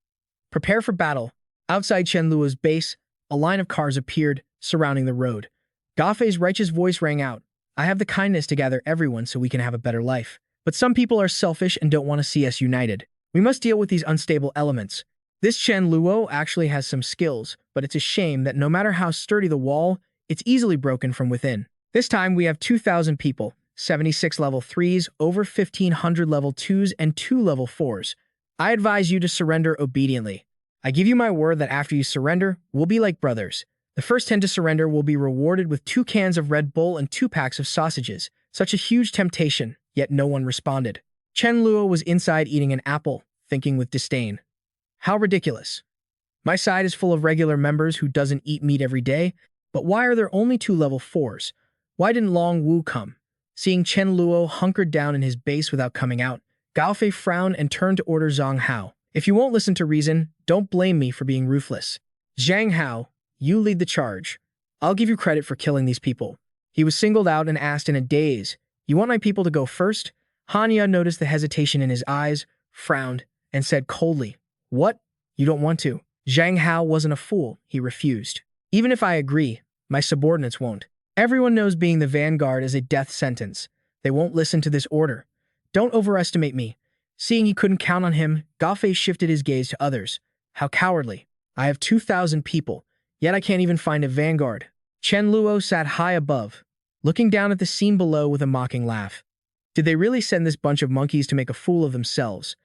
Prepare for battle." Outside Chen Luo's base, a line of cars appeared, surrounding the road. Gao Fei's righteous voice rang out, "I have the kindness to gather everyone so we can have a better life. But some people are selfish and don't want to see us united. We must deal with these unstable elements." This Chen Luo actually has some skills, but it's a shame that no matter how sturdy the wall, it's easily broken from within. This time we have 2,000 people, 76 level 3s, over 1,500 level 2s, and 2 level 4s. I advise you to surrender obediently. I give you my word that after you surrender, we'll be like brothers. The first 10 to surrender will be rewarded with 2 cans of Red Bull and 2 packs of sausages. Such a huge temptation, yet no one responded. Chen Luo was inside eating an apple, thinking with disdain. How ridiculous. My side is full of regular members who doesn't eat meat every day, but why are there only 2 level 4s? Why didn't Long Wu come? Seeing Chen Luo hunkered down in his base without coming out, Gao Fei frowned and turned to order Zhang Hao. If you won't listen to reason, don't blame me for being ruthless. Zhang Hao, you lead the charge. I'll give you credit for killing these people. He was singled out and asked in a daze, "You want my people to go first?" Hanya noticed the hesitation in his eyes, frowned, and said coldly, "What? You don't want to?" Zhang Hao wasn't a fool, he refused. "Even if I agree, my subordinates won't. Everyone knows being the vanguard is a death sentence. They won't listen to this order. Don't overestimate me." Seeing he couldn't count on him, Gao Fei shifted his gaze to others. "How cowardly. I have 2,000 people, yet I can't even find a vanguard." Chen Luo sat high above, looking down at the scene below with a mocking laugh. Did they really send this bunch of monkeys to make a fool of themselves?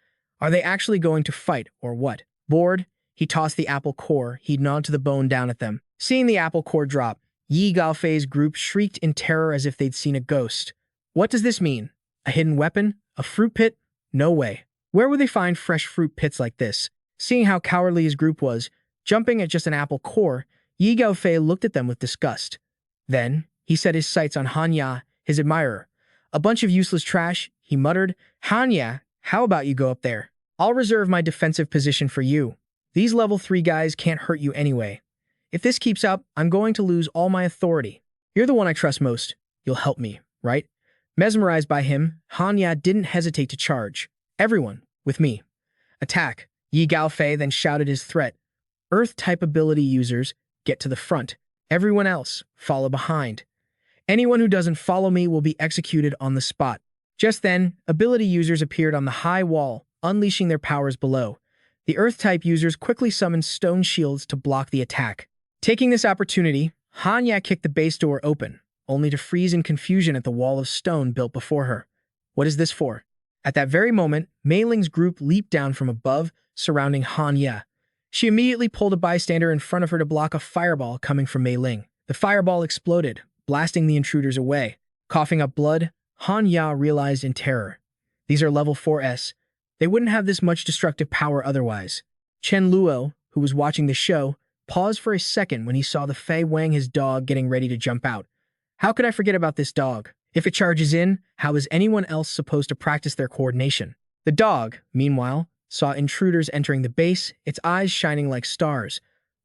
Are they actually going to fight, or what? Bored, he tossed the apple core he'd gnawed to the bone down at them. Seeing the apple core drop, Yi Gaofei's group shrieked in terror as if they'd seen a ghost. What does this mean? A hidden weapon? A fruit pit? No way. Where would they find fresh fruit pits like this? Seeing how cowardly his group was, jumping at just an apple core, Yi Gaofei looked at them with disgust. Then, he set his sights on Hanya, his admirer. "A bunch of useless trash," he muttered. "Hanya, how about you go up there? I'll reserve my defensive position for you. These level 3 guys can't hurt you anyway. If this keeps up, I'm going to lose all my authority. You're the one I trust most. You'll help me, right?" Mesmerized by him, Hanya didn't hesitate to charge. "Everyone, with me. Attack." Yi Gaofei then shouted his threat. "Earth-type ability users, get to the front. Everyone else, follow behind. Anyone who doesn't follow me will be executed on the spot." Just then, ability users appeared on the high wall, unleashing their powers below. The Earth-type users quickly summoned stone shields to block the attack. Taking this opportunity, Hanya kicked the base door open, only to freeze in confusion at the wall of stone built before her. What is this for? At that very moment, Mei Ling's group leaped down from above, surrounding Hanya. She immediately pulled a bystander in front of her to block a fireball coming from Mei Ling. The fireball exploded, blasting the intruders away. Coughing up blood, Hanya realized in terror. These are level 4s. They wouldn't have this much destructive power otherwise. Chen Luo, who was watching the show, paused for a second when he saw the Fei Wang, his dog, getting ready to jump out. How could I forget about this dog? If it charges in, how is anyone else supposed to practice their coordination? The dog, meanwhile, saw intruders entering the base, its eyes shining like stars.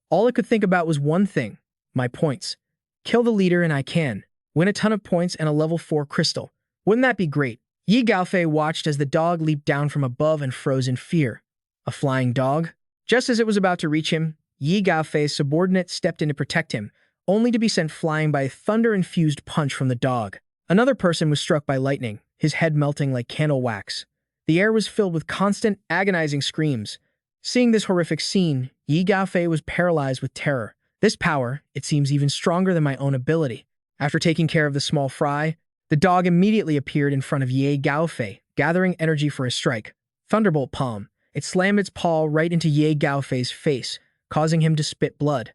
All it could think about was one thing: my points. Kill the leader and I can win a ton of points and a level 4 crystal. Wouldn't that be great? Yi Gaofei watched as the dog leaped down from above and froze in fear. A flying dog? Just as it was about to reach him, Yi Gaofei's subordinate stepped in to protect him, only to be sent flying by a thunder-infused punch from the dog. Another person was struck by lightning, his head melting like candle wax. The air was filled with constant, agonizing screams. Seeing this horrific scene, Yi Gaofei was paralyzed with terror. This power, it seems even stronger than my own ability. After taking care of the small fry, the dog immediately appeared in front of Yi Gaofei, gathering energy for a strike. Thunderbolt palm. It slammed its paw right into Yi Gaofei's face, causing him to spit blood.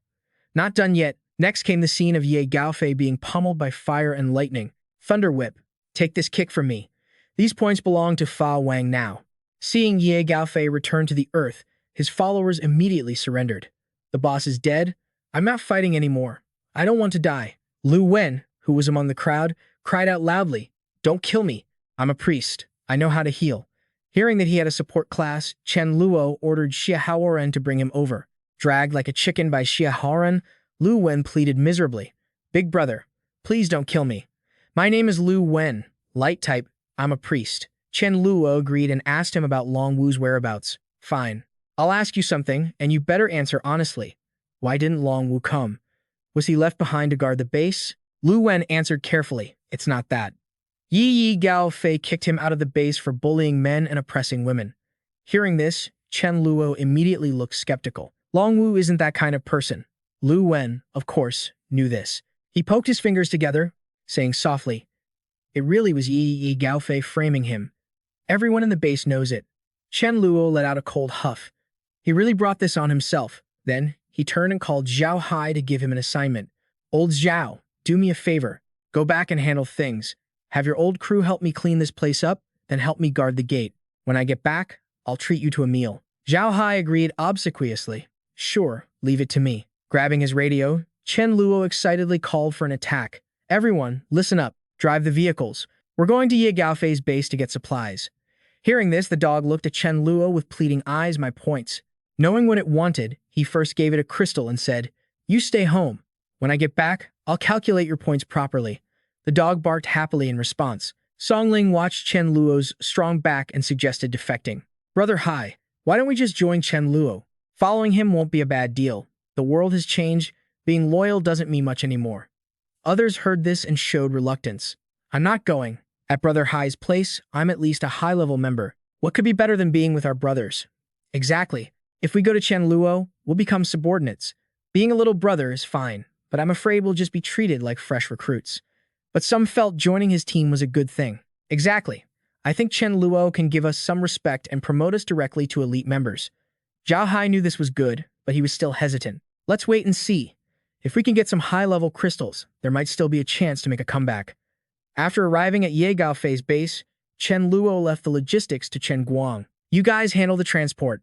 Not done yet. Next came the scene of Yi Gaofei being pummeled by fire and lightning. Thunder whip. Take this kick from me. These points belong to Fa Wang now. Seeing Yi Gaofei return to the earth, his followers immediately surrendered. The boss is dead. I'm not fighting anymore. I don't want to die. Lu Wen, who was among the crowd, cried out loudly, "Don't kill me. I'm a priest. I know how to heal." Hearing that he had a support class, Chen Luo ordered Xia Haoren to bring him over. Dragged like a chicken by Xia Haoren, Lu Wen pleaded miserably, "Big brother, please don't kill me. My name is Lu Wen, light type. I'm a priest." Chen Luo agreed and asked him about Long Wu's whereabouts. "Fine. I'll ask you something, and you better answer honestly. Why didn't Long Wu come? Was he left behind to guard the base?" Lu Wen answered carefully, "It's not that." Yi Gaofei kicked him out of the base for bullying men and oppressing women. Hearing this, Chen Luo immediately looked skeptical. Long Wu isn't that kind of person. Lu Wen, of course, knew this. He poked his fingers together, saying softly, "It really was Yi Gaofei framing him. Everyone in the base knows it." Chen Luo let out a cold huff. He really brought this on himself. Then, he turned and called Zhao Hai to give him an assignment. "Old Zhao, do me a favor. Go back and handle things. Have your old crew help me clean this place up, then help me guard the gate. When I get back, I'll treat you to a meal." Zhao Hai agreed obsequiously. "Sure, leave it to me." Grabbing his radio, Chen Luo excitedly called for an attack. "Everyone, listen up. Drive the vehicles. We're going to Ye Gaofei's base to get supplies." Hearing this, the dog looked at Chen Luo with pleading eyes. My points. Knowing what it wanted, he first gave it a crystal and said, "You stay home. When I get back, I'll calculate your points properly." The dog barked happily in response. Songling watched Chen Luo's strong back and suggested defecting. "Brother Hai, why don't we just join Chen Luo? Following him won't be a bad deal. The world has changed. Being loyal doesn't mean much anymore." Others heard this and showed reluctance. "I'm not going. At Brother Hai's place, I'm at least a high-level member. What could be better than being with our brothers?" "Exactly. If we go to Chen Luo, we'll become subordinates. Being a little brother is fine, but I'm afraid we'll just be treated like fresh recruits." But some felt joining his team was a good thing. "Exactly. I think Chen Luo can give us some respect and promote us directly to elite members." Zhao Hai knew this was good, but he was still hesitant. "Let's wait and see. If we can get some high-level crystals, there might still be a chance to make a comeback." After arriving at Ye Gaofei's base, Chen Luo left the logistics to Chen Guang. "You guys handle the transport.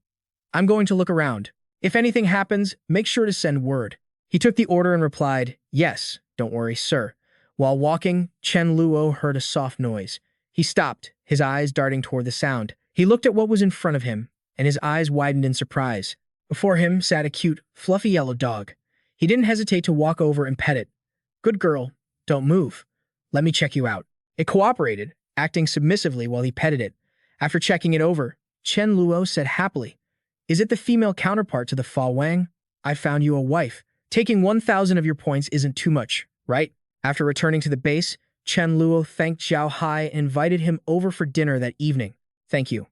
I'm going to look around. If anything happens, make sure to send word." He took the order and replied, "Yes, don't worry, sir." While walking, Chen Luo heard a soft noise. He stopped, his eyes darting toward the sound. He looked at what was in front of him, and his eyes widened in surprise. Before him sat a cute, fluffy yellow dog. He didn't hesitate to walk over and pet it. "Good girl, don't move. Let me check you out." It cooperated, acting submissively while he petted it. After checking it over, Chen Luo said happily, "Is it the female counterpart to the Fa Wang? I found you a wife. Taking 1,000 of your points isn't too much, right?" After returning to the base, Chen Luo thanked Zhao Hai and invited him over for dinner that evening. "Thank you.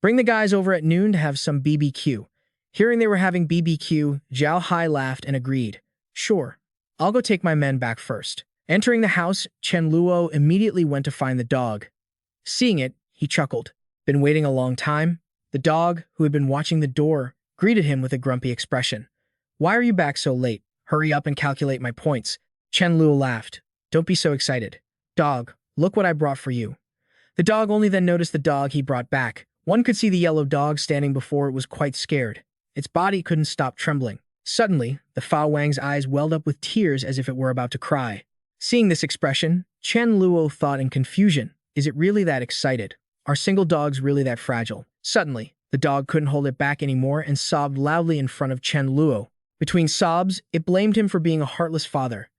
Bring the guys over at noon to have some BBQ." Hearing they were having BBQ, Zhao Hai laughed and agreed. "Sure. I'll go take my men back first." Entering the house, Chen Luo immediately went to find the dog. Seeing it, he chuckled. "Been waiting a long time?" The dog, who had been watching the door, greeted him with a grumpy expression. "Why are you back so late? Hurry up and calculate my points." Chen Luo laughed. "Don't be so excited. Dog, look what I brought for you." The dog only then noticed the dog he brought back. One could see the yellow dog standing before it was quite scared. Its body couldn't stop trembling. Suddenly, the Fa Wang's eyes welled up with tears as if it were about to cry. Seeing this expression, Chen Luo thought in confusion, is it really that excited? Are single dogs really that fragile? Suddenly, the dog couldn't hold it back anymore and sobbed loudly in front of Chen Luo. Between sobs, it blamed him for being a heartless father.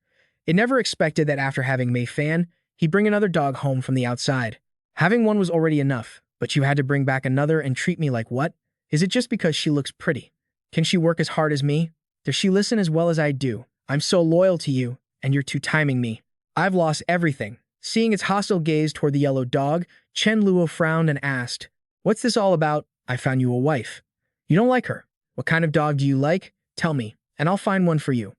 It never expected that after having Mei Fan, he'd bring another dog home from the outside. Having one was already enough, but you had to bring back another and treat me like what? Is it just because she looks pretty? Can she work as hard as me? Does she listen as well as I do? I'm so loyal to you, and you're two-timing me. I've lost everything." Seeing its hostile gaze toward the yellow dog, Chen Luo frowned and asked, "What's this all about? I found you a wife. You don't like her. What kind of dog do you like? Tell me, and I'll find one for you."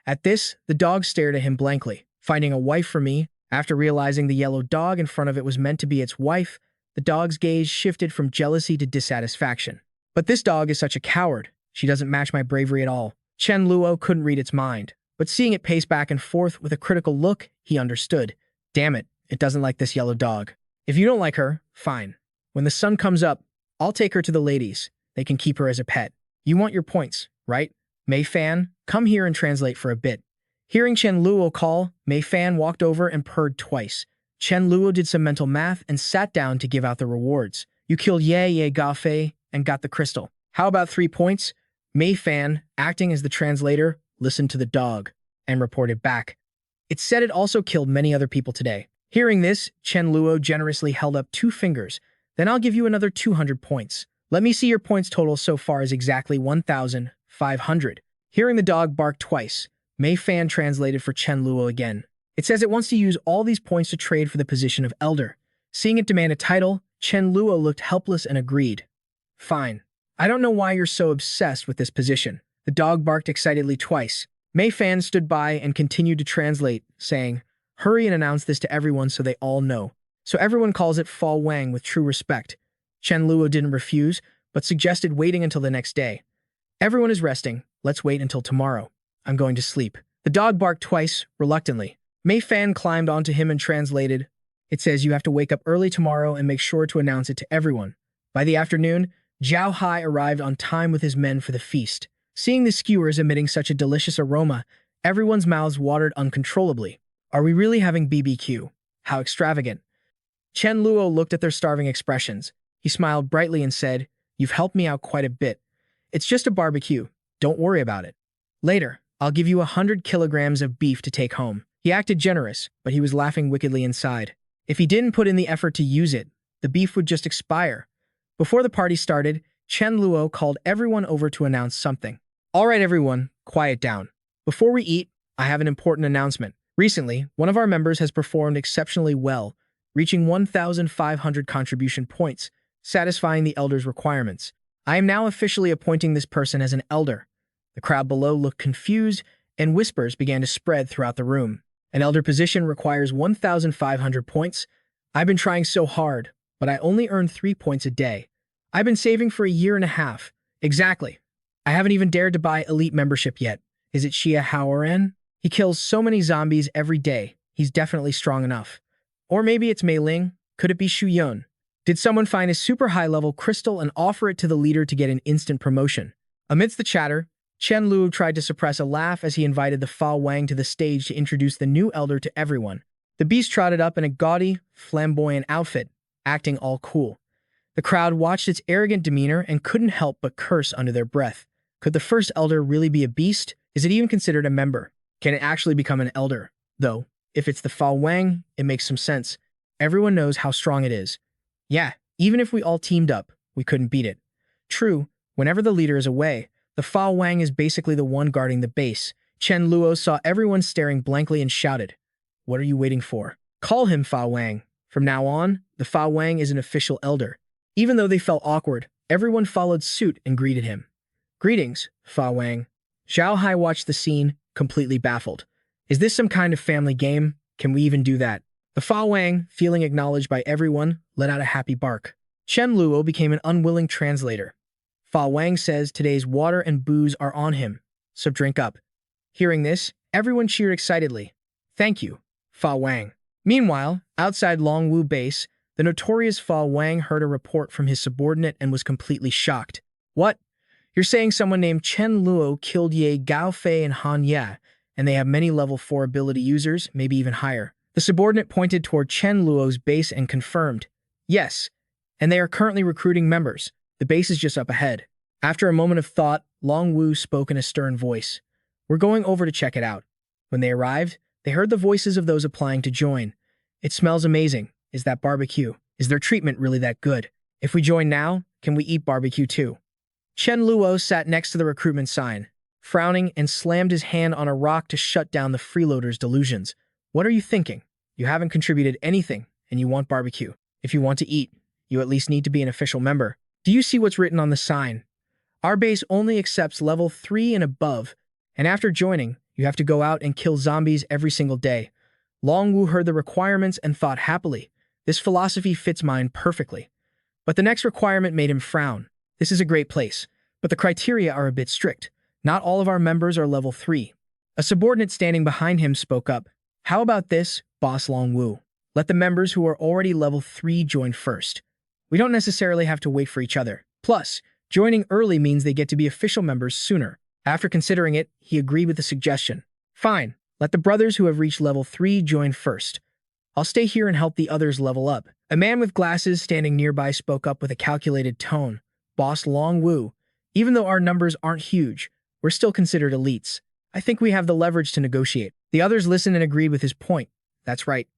At this, the dog stared at him blankly. Finding a wife for me? After realizing the yellow dog in front of it was meant to be its wife, the dog's gaze shifted from jealousy to dissatisfaction. "But this dog is such a coward. She doesn't match my bravery at all." Chen Luo couldn't read its mind, but seeing it pace back and forth with a critical look, he understood. Damn it, it doesn't like this yellow dog. If you don't like her, fine. When the sun comes up, I'll take her to the ladies. They can keep her as a pet. You want your points, right? Mei Fan, come here and translate for a bit. Hearing Chen Luo call, Mei Fan walked over and purred twice. Chen Luo did some mental math and sat down to give out the rewards. You killed Ye Gaofei and got the crystal. How about 3 points? Mei Fan, acting as the translator, listened to the dog and reported back. It said it also killed many other people today. Hearing this, Chen Luo generously held up 2 fingers. Then I'll give you another 200 points. Let me see your points total so far is exactly 1,500. Hearing the dog bark twice, Mei Fan translated for Chen Luo again. It says it wants to use all these points to trade for the position of elder. Seeing it demand a title, Chen Luo looked helpless and agreed. Fine. I don't know why you're so obsessed with this position. The dog barked excitedly twice. Mei Fan stood by and continued to translate, saying, "Hurry and announce this to everyone so they all know." So everyone calls it Fa Wang with true respect. Chen Luo didn't refuse, but suggested waiting until the next day. Everyone is resting. Let's wait until tomorrow. I'm going to sleep. The dog barked twice, reluctantly. Mei Fan climbed onto him and translated. It says you have to wake up early tomorrow and make sure to announce it to everyone. By the afternoon, Zhao Hai arrived on time with his men for the feast. Seeing the skewers emitting such a delicious aroma, everyone's mouths watered uncontrollably. Are we really having BBQ? How extravagant. Chen Luo looked at their starving expressions. He smiled brightly and said, "You've helped me out quite a bit. It's just a barbecue. Don't worry about it. Later, I'll give you 100 kilograms of beef to take home." He acted generous, but he was laughing wickedly inside. If he didn't put in the effort to use it, the beef would just expire. Before the party started, Chen Luo called everyone over to announce something. "All right, everyone, quiet down. Before we eat, I have an important announcement. Recently, one of our members has performed exceptionally well, reaching 1,500 contribution points, satisfying the elder's requirements. I am now officially appointing this person as an elder." The crowd below looked confused, and whispers began to spread throughout the room. "An elder position requires 1,500 points? I've been trying so hard, but I only earn 3 points a day. I've been saving for a year and a half. Exactly. I haven't even dared to buy elite membership yet. Is it Xia Haoren? He kills so many zombies every day. He's definitely strong enough. Or maybe it's Mei Ling. Could it be Shu Yun? Did someone find a super high-level crystal and offer it to the leader to get an instant promotion?" Amidst the chatter, Chen Luo tried to suppress a laugh as he invited the Fa Wang to the stage to introduce the new elder to everyone. The beast trotted up in a gaudy, flamboyant outfit, acting all cool. The crowd watched its arrogant demeanor and couldn't help but curse under their breath. Could the first elder really be a beast? Is it even considered a member? Can it actually become an elder? Though, if it's the Fa Wang, it makes some sense. Everyone knows how strong it is. Yeah, even if we all teamed up, we couldn't beat it. True, whenever the leader is away, the Fa Wang is basically the one guarding the base. Chen Luo saw everyone staring blankly and shouted, "What are you waiting for? Call him Fa Wang." From now on, the Fa Wang is an official elder. Even though they felt awkward, everyone followed suit and greeted him. "Greetings, Fa Wang." Zhao Hai watched the scene, completely baffled. Is this some kind of family game? Can we even do that? The Fa Wang, feeling acknowledged by everyone, let out a happy bark. Chen Luo became an unwilling translator. Fa Wang says today's water and booze are on him, so drink up. Hearing this, everyone cheered excitedly. "Thank you, Fa Wang." Meanwhile, outside Longwu base, the notorious Fa Wang heard a report from his subordinate and was completely shocked. "What? You're saying someone named Chen Luo killed Ye Gaofei and Han Ya, and they have many level 4 ability users, maybe even higher?" The subordinate pointed toward Chen Luo's base and confirmed, "Yes, and they are currently recruiting members. The base is just up ahead." After a moment of thought, Long Wu spoke in a stern voice. "We're going over to check it out." When they arrived, they heard the voices of those applying to join. "It smells amazing. Is that barbecue? Is their treatment really that good? If we join now, can we eat barbecue too?" Chen Luo sat next to the recruitment sign, frowning and slammed his hand on a rock to shut down the freeloaders' delusions. "What are you thinking? You haven't contributed anything, and you want barbecue. If you want to eat, you at least need to be an official member. Do you see what's written on the sign? Our base only accepts level 3 and above, and after joining, you have to go out and kill zombies every single day." Long Wu heard the requirements and thought happily, "This philosophy fits mine perfectly." But the next requirement made him frown. "This is a great place, but the criteria are a bit strict. Not all of our members are level 3. A subordinate standing behind him spoke up. "How about this, Boss Long Wu? Let the members who are already level 3 join first. We don't necessarily have to wait for each other. Plus, joining early means they get to be official members sooner." After considering it, he agreed with the suggestion. "Fine, let the brothers who have reached level 3 join first. I'll stay here and help the others level up." A man with glasses standing nearby spoke up with a calculated tone. "Boss Long Wu, even though our numbers aren't huge, we're still considered elites. I think we have the leverage to negotiate." The others listened and agreed with his point. "That's right.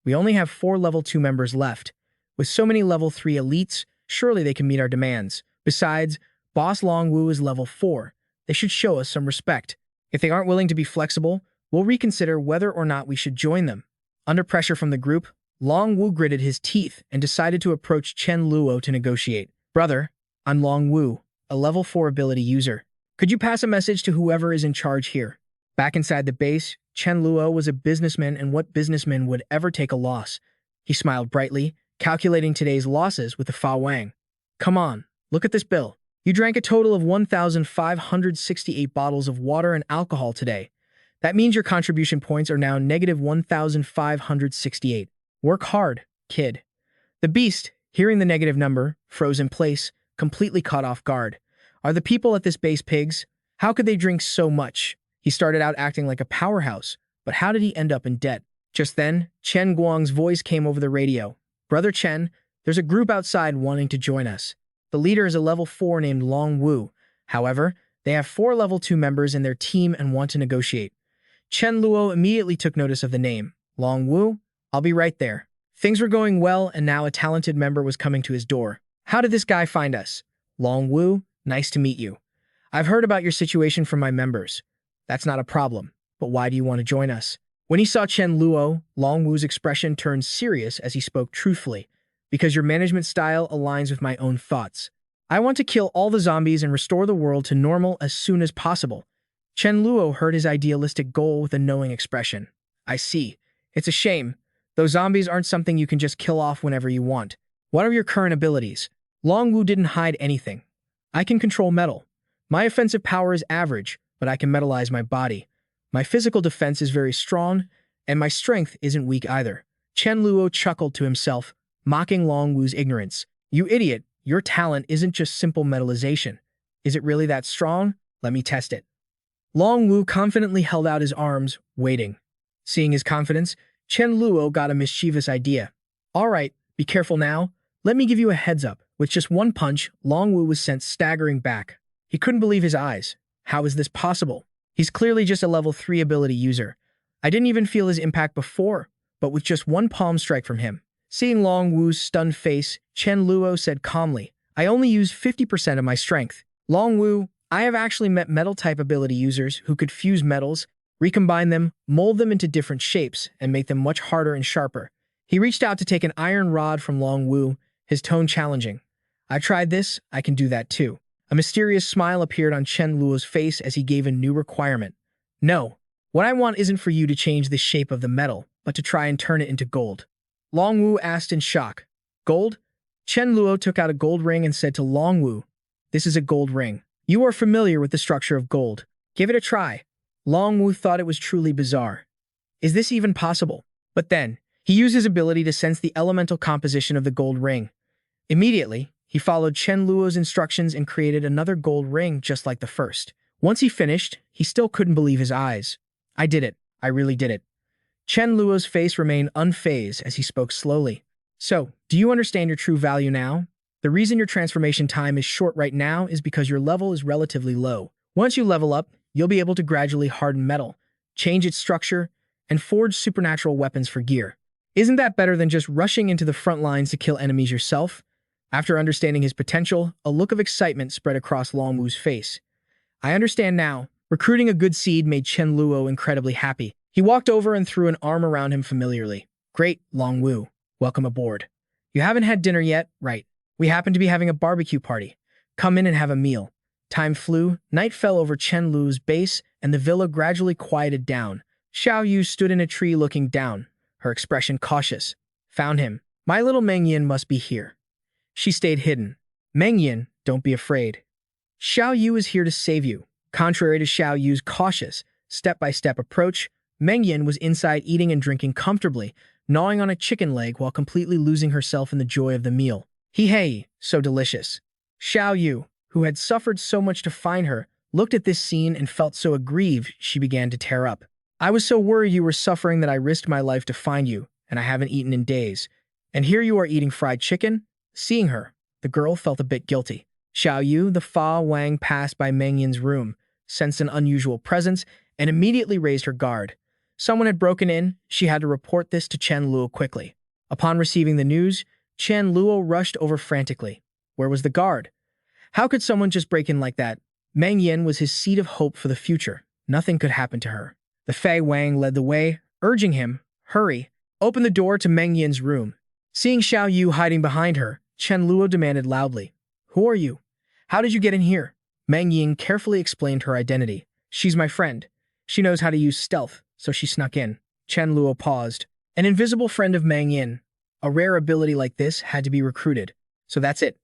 We only have 4 level 2 members left. With so many level 3 elites, surely they can meet our demands. Besides, Boss Long Wu is level 4. They should show us some respect. If they aren't willing to be flexible, we'll reconsider whether or not we should join them." Under pressure from the group, Long Wu gritted his teeth and decided to approach Chen Luo to negotiate. "Brother, I'm Long Wu, a level 4 ability user. Could you pass a message to whoever is in charge here?" Back inside the base, Chen Luo was a businessman, and what businessman would ever take a loss? He smiled brightly, calculating today's losses with the Fa Wang. "Come on, look at this bill. You drank a total of 1,568 bottles of water and alcohol today. That means your contribution points are now negative 1,568. Work hard, kid." The beast, hearing the negative number, froze in place, completely caught off guard. Are the people at this base pigs? How could they drink so much? He started out acting like a powerhouse, but how did he end up in debt? Just then, Chen Guang's voice came over the radio. "Brother Chen, There's a group outside wanting to join us. The leader is a level 4 named Long Wu. However, they have 4 level 2 members in their team and want to negotiate. Chen Luo immediately took notice of the name. Long Wu? I'll be right there. Things were going well, and now a talented member was coming to his door. How did this guy find us? Long Wu, nice to meet you. I've heard about your situation from my members. That's not a problem, but why do you want to join us? When he saw Chen Luo, Long Wu's expression turned serious as he spoke truthfully. Because your management style aligns with my own thoughts. I want to kill all the zombies and restore the world to normal as soon as possible. Chen Luo heard his idealistic goal with a knowing expression. I see. It's a shame. Those zombies aren't something you can just kill off whenever you want. What are your current abilities? Long Wu didn't hide anything. I can control metal. My offensive power is average, but I can metalize my body. My physical defense is very strong, and my strength isn't weak either. Chen Luo chuckled to himself, mocking Long Wu's ignorance. You idiot, your talent isn't just simple metallization. Is it really that strong? Let me test it. Long Wu confidently held out his arms, waiting. Seeing his confidence, Chen Luo got a mischievous idea. All right, be careful now. Let me give you a heads up. With just one punch, Long Wu was sent staggering back. He couldn't believe his eyes. How is this possible? He's clearly just a level 3 ability user. I didn't even feel his impact before, but with just one palm strike from him. Seeing Long Wu's stunned face, Chen Luo said calmly, I only use 50% of my strength. Long Wu, I have actually met metal-type ability users who could fuse metals, recombine them, mold them into different shapes, and make them much harder and sharper. He reached out to take an iron rod from Long Wu, his tone challenging. I tried this, I can do that too. A mysterious smile appeared on Chen Luo's face as he gave a new requirement. No, what I want isn't for you to change the shape of the metal, but to try and turn it into gold. Long Wu asked in shock. Gold? Chen Luo took out a gold ring and said to Long Wu, this is a gold ring. You are familiar with the structure of gold. Give it a try. Long Wu thought it was truly bizarre. Is this even possible? But then, he used his ability to sense the elemental composition of the gold ring. Immediately, he followed Chen Luo's instructions and created another gold ring just like the first. Once he finished, he still couldn't believe his eyes. I did it. I really did it. Chen Luo's face remained unfazed as he spoke slowly. So, do you understand your true value now? The reason your transformation time is short right now is because your level is relatively low. Once you level up, you'll be able to gradually harden metal, change its structure, and forge supernatural weapons for gear. Isn't that better than just rushing into the front lines to kill enemies yourself? After understanding his potential, a look of excitement spread across Long Wu's face. I understand now. Recruiting a good seed made Chen Luo incredibly happy. He walked over and threw an arm around him familiarly. Great, Long Wu. Welcome aboard. You haven't had dinner yet, right? We happen to be having a barbecue party. Come in and have a meal. Time flew, night fell over Chen Luo's base, and the villa gradually quieted down. Xiao Yu stood in a tree looking down, her expression cautious. Found him. My little Meng Yin must be here. She stayed hidden. Meng Yin, don't be afraid. Xiao Yu is here to save you. Contrary to Xiao Yu's cautious, step-by-step approach, Meng Yin was inside eating and drinking comfortably, gnawing on a chicken leg while completely losing herself in the joy of the meal. Hey, so delicious. Xiao Yu, who had suffered so much to find her, looked at this scene and felt so aggrieved she began to tear up. I was so worried you were suffering that I risked my life to find you, and I haven't eaten in days. And here you are eating fried chicken? Seeing her, the girl felt a bit guilty. Xiao Yu, the Fa Wang, passed by Meng Yin's room, sensed an unusual presence, and immediately raised her guard. Someone had broken in. She had to report this to Chen Luo quickly. Upon receiving the news, Chen Luo rushed over frantically. Where was the guard? How could someone just break in like that? Meng Yin was his seed of hope for the future. Nothing could happen to her. The Fei Wang led the way, urging him, hurry, open the door to Meng Yin's room. Seeing Xiao Yu hiding behind her, Chen Luo demanded loudly, Who are you? How did you get in here? Meng Yin carefully explained her identity. She's my friend. She knows how to use stealth, so she snuck in. Chen Luo paused. An invisible friend of Meng Yin. A rare ability like this had to be recruited. So that's it.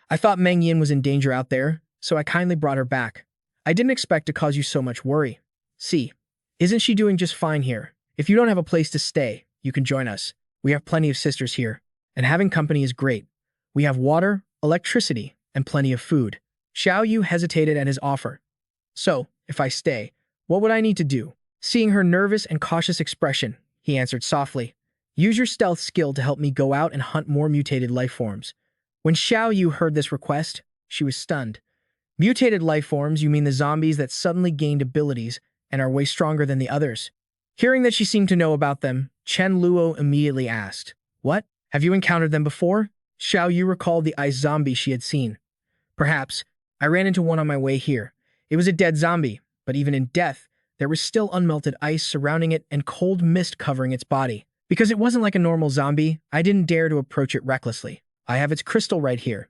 I thought Meng Yin was in danger out there, so I kindly brought her back. I didn't expect to cause you so much worry. See, isn't she doing just fine here? If you don't have a place to stay, you can join us. We have plenty of sisters here, and having company is great. We have water, electricity, and plenty of food. Xiao Yu hesitated at his offer. So, if I stay, what would I need to do? Seeing her nervous and cautious expression, he answered softly, Use your stealth skill to help me go out and hunt more mutated life forms. When Xiao Yu heard this request, she was stunned. Mutated life forms, you mean the zombies that suddenly gained abilities and are way stronger than the others? Hearing that she seemed to know about them, Chen Luo immediately asked, "What? Have you encountered them before?" Xiao Yu recalled the ice zombie she had seen. "Perhaps. I ran into one on my way here. It was a dead zombie, but even in death, there was still unmelted ice surrounding it and cold mist covering its body. Because it wasn't like a normal zombie, I didn't dare to approach it recklessly. I have its crystal right here."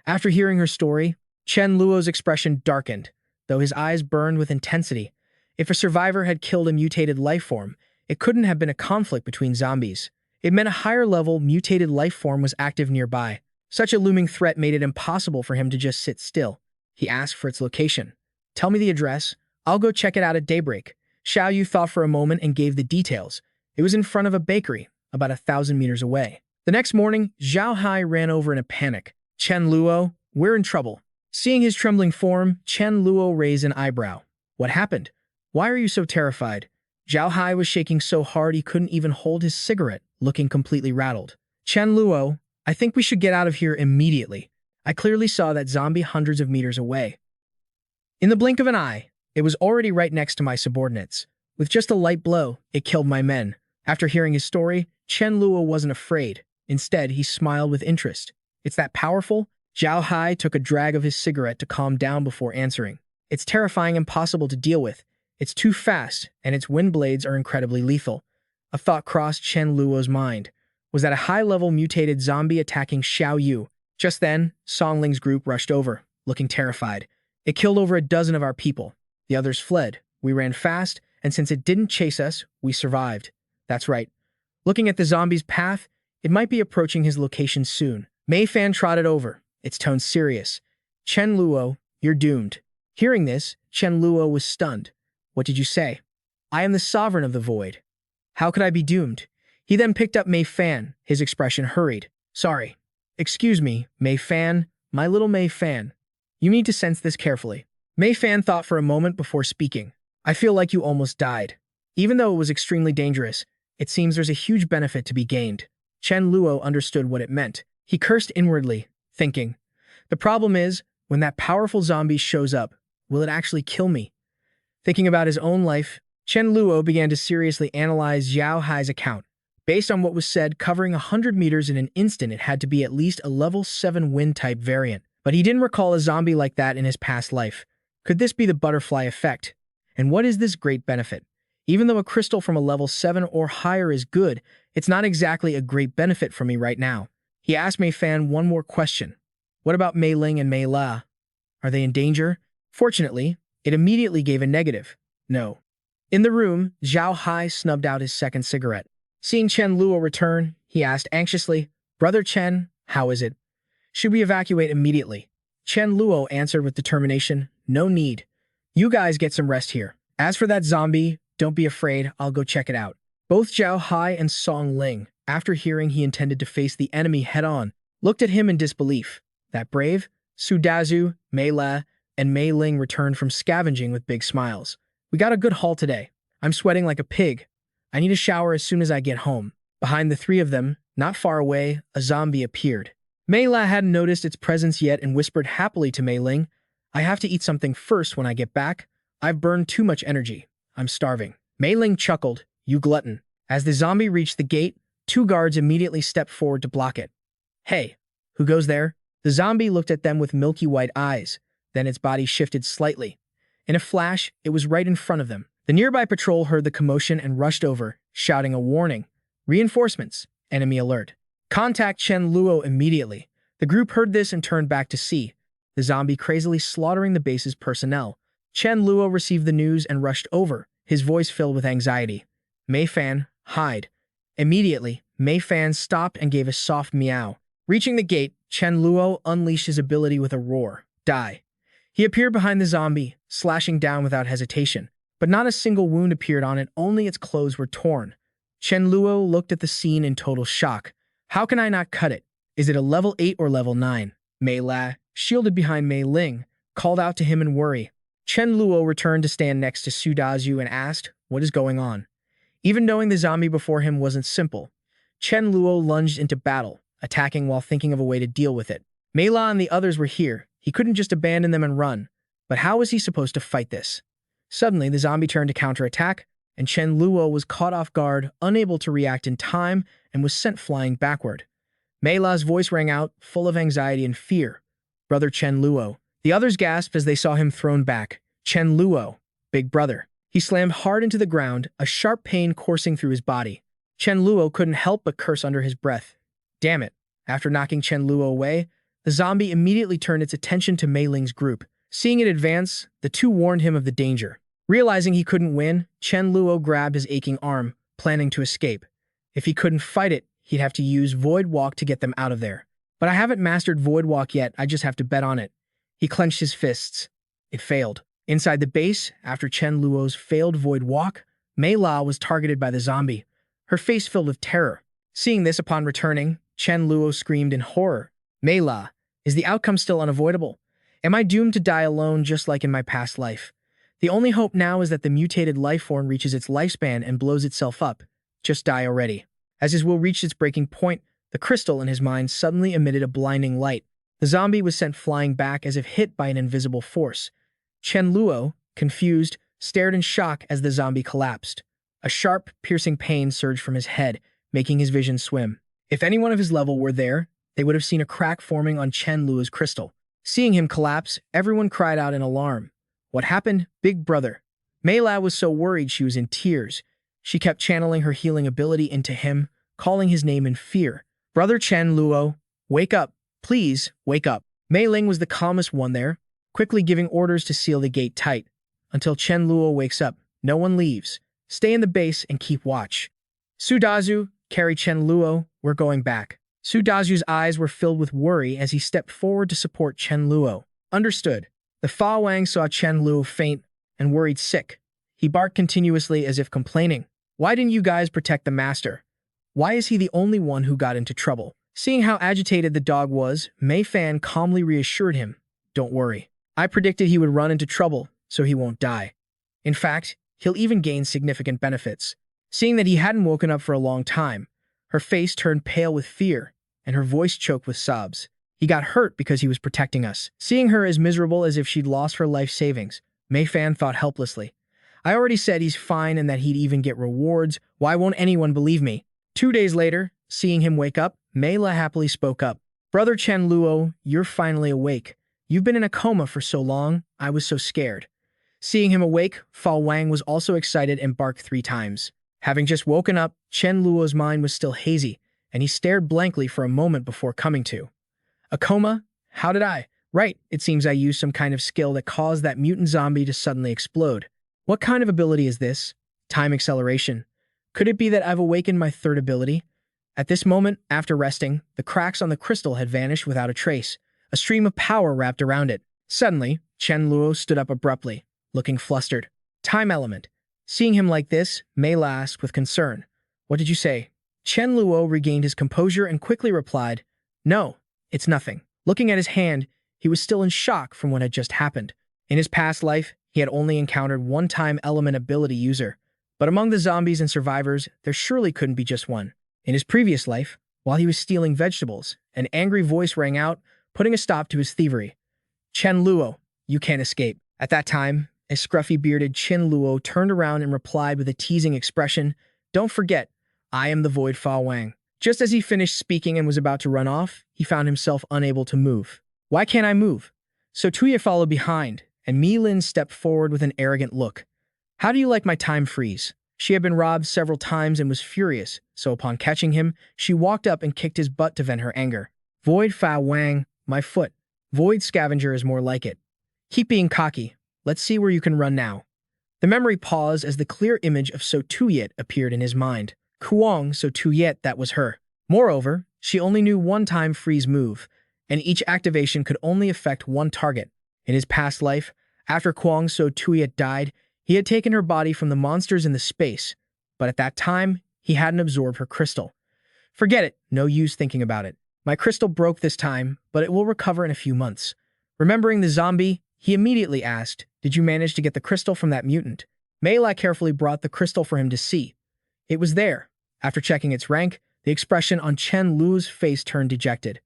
After hearing her story, Chen Luo's expression darkened, though his eyes burned with intensity. If a survivor had killed a mutated life form, it couldn't have been a conflict between zombies. It meant a higher-level, mutated life form was active nearby. Such a looming threat made it impossible for him to just sit still. He asked for its location. "Tell me the address. I'll go check it out at daybreak." Xiao Yu thought for a moment and gave the details. It was in front of a bakery, about 1,000 meters away. The next morning, Zhao Hai ran over in a panic. "Chen Luo, we're in trouble." Seeing his trembling form, Chen Luo raised an eyebrow. "What happened? Why are you so terrified?" Zhao Hai was shaking so hard he couldn't even hold his cigarette, looking completely rattled. "Chen Luo, I think we should get out of here immediately. I clearly saw that zombie hundreds of meters away. In the blink of an eye, it was already right next to my subordinates. With just a light blow, it killed my men." After hearing his story, Chen Luo wasn't afraid. Instead, he smiled with interest. "It's that powerful?" Zhao Hai took a drag of his cigarette to calm down before answering. "It's terrifying and impossible to deal with. It's too fast, and its wind blades are incredibly lethal." A thought crossed Chen Luo's mind. Was that a high-level mutated zombie attacking Xiao Yu? Just then, Song Ling's group rushed over, looking terrified. "It killed over a dozen of our people. The others fled. We ran fast, and since it didn't chase us, we survived." "That's right. Looking at the zombie's path, it might be approaching his location soon." Mei Fan trotted over, its tone serious. "Chen Luo, you're doomed." Hearing this, Chen Luo was stunned. "What did you say?" "I am the sovereign of the void. How could I be doomed?" He then picked up Mei Fan, his expression hurried. "Sorry. Excuse me, Mei Fan, my little Mei Fan. You need to sense this carefully." Mei Fan thought for a moment before speaking. "I feel like you almost died. Even though it was extremely dangerous, it seems there's a huge benefit to be gained." Chen Luo understood what it meant. He cursed inwardly, thinking, "The problem is, when that powerful zombie shows up, will it actually kill me?" Thinking about his own life, Chen Luo began to seriously analyze Zhao Hai's account. Based on what was said, covering 100 meters in an instant, it had to be at least a level 7 wind-type variant. But he didn't recall a zombie like that in his past life. Could this be the butterfly effect? And what is this great benefit? Even though a crystal from a level 7 or higher is good, it's not exactly a great benefit for me right now. He asked Mei Fan one more question. "What about Mei Ling and Mei La? Are they in danger?" Fortunately, it immediately gave a negative. "No." In the room, Zhao Hai snubbed out his second cigarette. Seeing Chen Luo return, he asked anxiously, "Brother Chen, how is it? Should we evacuate immediately?" Chen Luo answered with determination, "No need. You guys get some rest here. As for that zombie, don't be afraid, I'll go check it out." Both Zhao Hai and Song Ling, after hearing he intended to face the enemy head-on, looked at him in disbelief. That brave, Su Dazu, Mei La, and Mei Ling returned from scavenging with big smiles. "We got a good haul today. I'm sweating like a pig. I need a shower as soon as I get home." Behind the three of them, not far away, a zombie appeared. Mei La hadn't noticed its presence yet and whispered happily to Mei Ling, "I have to eat something first when I get back. I've burned too much energy. I'm starving." Mei Ling chuckled, "You glutton." As the zombie reached the gate, 2 guards immediately stepped forward to block it. "Hey, who goes there?" The zombie looked at them with milky white eyes, then its body shifted slightly. In a flash, it was right in front of them. The nearby patrol heard the commotion and rushed over, shouting a warning. "Reinforcements! Enemy alert! Contact Chen Luo immediately." The group heard this and turned back to see the zombie crazily slaughtering the base's personnel. Chen Luo received the news and rushed over, his voice filled with anxiety. "Mei Fan, hide." Immediately, Mei Fan stopped and gave a soft meow. Reaching the gate, Chen Luo unleashed his ability with a roar. "Die." He appeared behind the zombie, slashing down without hesitation. But not a single wound appeared on it, only its clothes were torn. Chen Luo looked at the scene in total shock. "How can I not cut it? Is it a level 8 or level 9? Mei La, shielded behind Mei Ling, called out to him in worry. Chen Luo returned to stand next to Su Dazu and asked, "What is going on?" Even knowing the zombie before him wasn't simple, Chen Luo lunged into battle, attacking while thinking of a way to deal with it. Mei La and the others were here. He couldn't just abandon them and run. But how was he supposed to fight this? Suddenly, the zombie turned to counterattack, and Chen Luo was caught off guard, unable to react in time, and was sent flying backward. Mei La's voice rang out, full of anxiety and fear. Brother Chen Luo. The others gasped as they saw him thrown back. Chen Luo, big brother. He slammed hard into the ground, a sharp pain coursing through his body. Chen Luo couldn't help but curse under his breath. Damn it. After knocking Chen Luo away, the zombie immediately turned its attention to Mei Ling's group. Seeing it advance, the two warned him of the danger. Realizing he couldn't win, Chen Luo grabbed his aching arm, planning to escape. If he couldn't fight it, he'd have to use Void Walk to get them out of there. But I haven't mastered Void Walk yet, I just have to bet on it. He clenched his fists. It failed. Inside the base, after Chen Luo's failed Void Walk, Mei La was targeted by the zombie, her face filled with terror. Seeing this upon returning, Chen Luo screamed in horror. Mei La, is the outcome still unavoidable? Am I doomed to die alone just like in my past life? The only hope now is that the mutated life form reaches its lifespan and blows itself up. Just die already. As his will reached its breaking point, the crystal in his mind suddenly emitted a blinding light. The zombie was sent flying back as if hit by an invisible force. Chen Luo, confused, stared in shock as the zombie collapsed. A sharp, piercing pain surged from his head, making his vision swim. If anyone of his level were there, they would have seen a crack forming on Chen Luo's crystal. Seeing him collapse, everyone cried out in alarm. What happened, big brother? Mei La was so worried she was in tears. She kept channeling her healing ability into him, calling his name in fear. Brother Chen Luo, wake up. Please, wake up. Mei Ling was the calmest one there, quickly giving orders to seal the gate tight. Until Chen Luo wakes up, no one leaves. Stay in the base and keep watch. Su Dazu, carry Chen Luo, we're going back. Su Dazu's eyes were filled with worry as he stepped forward to support Chen Luo. Understood. The Fa Wang saw Chen Luo faint and worried sick. He barked continuously as if complaining. Why didn't you guys protect the master? Why is he the only one who got into trouble? Seeing how agitated the dog was, Mei Fan calmly reassured him. Don't worry. I predicted he would run into trouble, so he won't die. In fact, he'll even gain significant benefits. Seeing that he hadn't woken up for a long time, her face turned pale with fear, and her voice choked with sobs. He got hurt because he was protecting us. Seeing her as miserable as if she'd lost her life savings, Mei Fan thought helplessly. I already said he's fine and that he'd even get rewards. Why won't anyone believe me? 2 days later, seeing him wake up, Mei La happily spoke up. Brother Chen Luo, you're finally awake. You've been in a coma for so long, I was so scared. Seeing him awake, Fa Wang was also excited and barked 3 times. Having just woken up, Chen Luo's mind was still hazy, and he stared blankly for a moment before coming to. A coma? How did I? Right, it seems I used some kind of skill that caused that mutant zombie to suddenly explode. What kind of ability is this? Time acceleration. Could it be that I've awakened my third ability? At this moment, after resting, the cracks on the crystal had vanished without a trace. A stream of power wrapped around it. Suddenly, Chen Luo stood up abruptly, looking flustered. Time element. Seeing him like this, Mei La asked with concern. What did you say? Chen Luo regained his composure and quickly replied, No, it's nothing. Looking at his hand, he was still in shock from what had just happened. In his past life, he had only encountered one time element ability user, but among the zombies and survivors, there surely couldn't be just one. In his previous life, while he was stealing vegetables, an angry voice rang out, putting a stop to his thievery. Chen Luo, you can't escape. At that time, a scruffy-bearded Chen Luo turned around and replied with a teasing expression, Don't forget, I am the Void Fa Wang. Just as he finished speaking and was about to run off, he found himself unable to move. Why can't I move? So Tuya followed behind, and Mi Lin stepped forward with an arrogant look. How do you like my time freeze? She had been robbed several times and was furious, so upon catching him, she walked up and kicked his butt to vent her anger. Void Fa Wang, my foot. Void Scavenger is more like it. Keep being cocky. Let's see where you can run now. The memory paused as the clear image of So Tuyet appeared in his mind. Kuang So Tuyet, that was her. Moreover, she only knew one-time freeze move, and each activation could only affect one target. In his past life, after Kuang So Tuyet died, he had taken her body from the monsters in the space, but at that time, he hadn't absorbed her crystal. Forget it, no use thinking about it. My crystal broke this time, but it will recover in a few months. Remembering the zombie, he immediately asked, Did you manage to get the crystal from that mutant? Mei La carefully brought the crystal for him to see. It was there. After checking its rank, The expression on Chen Luo's face turned dejected.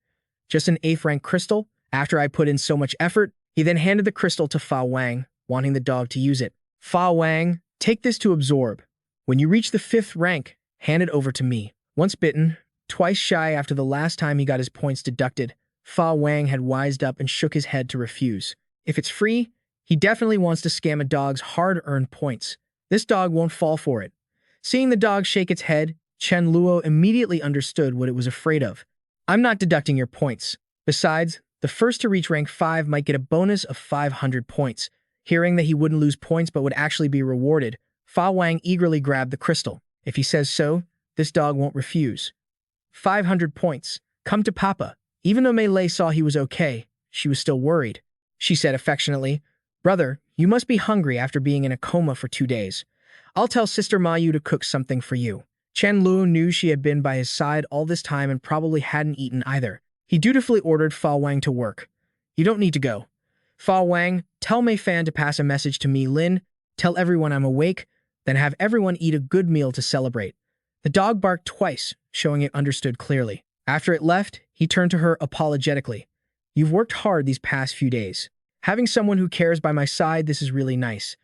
Just an 8th rank crystal? After I put in so much effort, he then handed the crystal to Fa Wang, wanting the dog to use it. Fa Wang, take this to absorb. When you reach the 5th rank, hand it over to me. Once bitten, twice shy after the last time he got his points deducted, Fa Wang had wised up and shook his head to refuse. If it's free, he definitely wants to scam a dog's hard-earned points. This dog won't fall for it. Seeing the dog shake its head, Chen Luo immediately understood what it was afraid of. I'm not deducting your points. Besides, the first to reach rank 5 might get a bonus of 500 points. Hearing that he wouldn't lose points but would actually be rewarded, Fa Wang eagerly grabbed the crystal. If he says so, this dog won't refuse. 500 points. Come to Papa. Even though Mei Lei saw he was okay, she was still worried. She said affectionately, Brother, you must be hungry after being in a coma for 2 days. I'll tell Sister Ma Yu to cook something for you. Chen Luo knew she had been by his side all this time and probably hadn't eaten either. He dutifully ordered Fa Wang to work. You don't need to go. Fa Wang, tell Mei Fan to pass a message to Mi Lin, tell everyone I'm awake, then have everyone eat a good meal to celebrate. The dog barked twice, showing it understood clearly. After it left, he turned to her apologetically. You've worked hard these past few days. Having someone who cares by my side, this is really nice.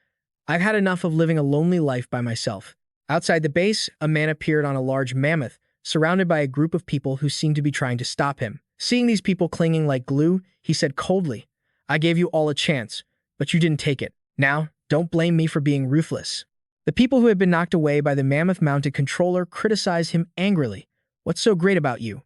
I've had enough of living a lonely life by myself. Outside the base, a man appeared on a large mammoth, surrounded by a group of people who seemed to be trying to stop him. Seeing these people clinging like glue, he said coldly, I gave you all a chance, but you didn't take it. Now, don't blame me for being ruthless. The people who had been knocked away by the mammoth-mounted controller criticized him angrily. What's so great about you?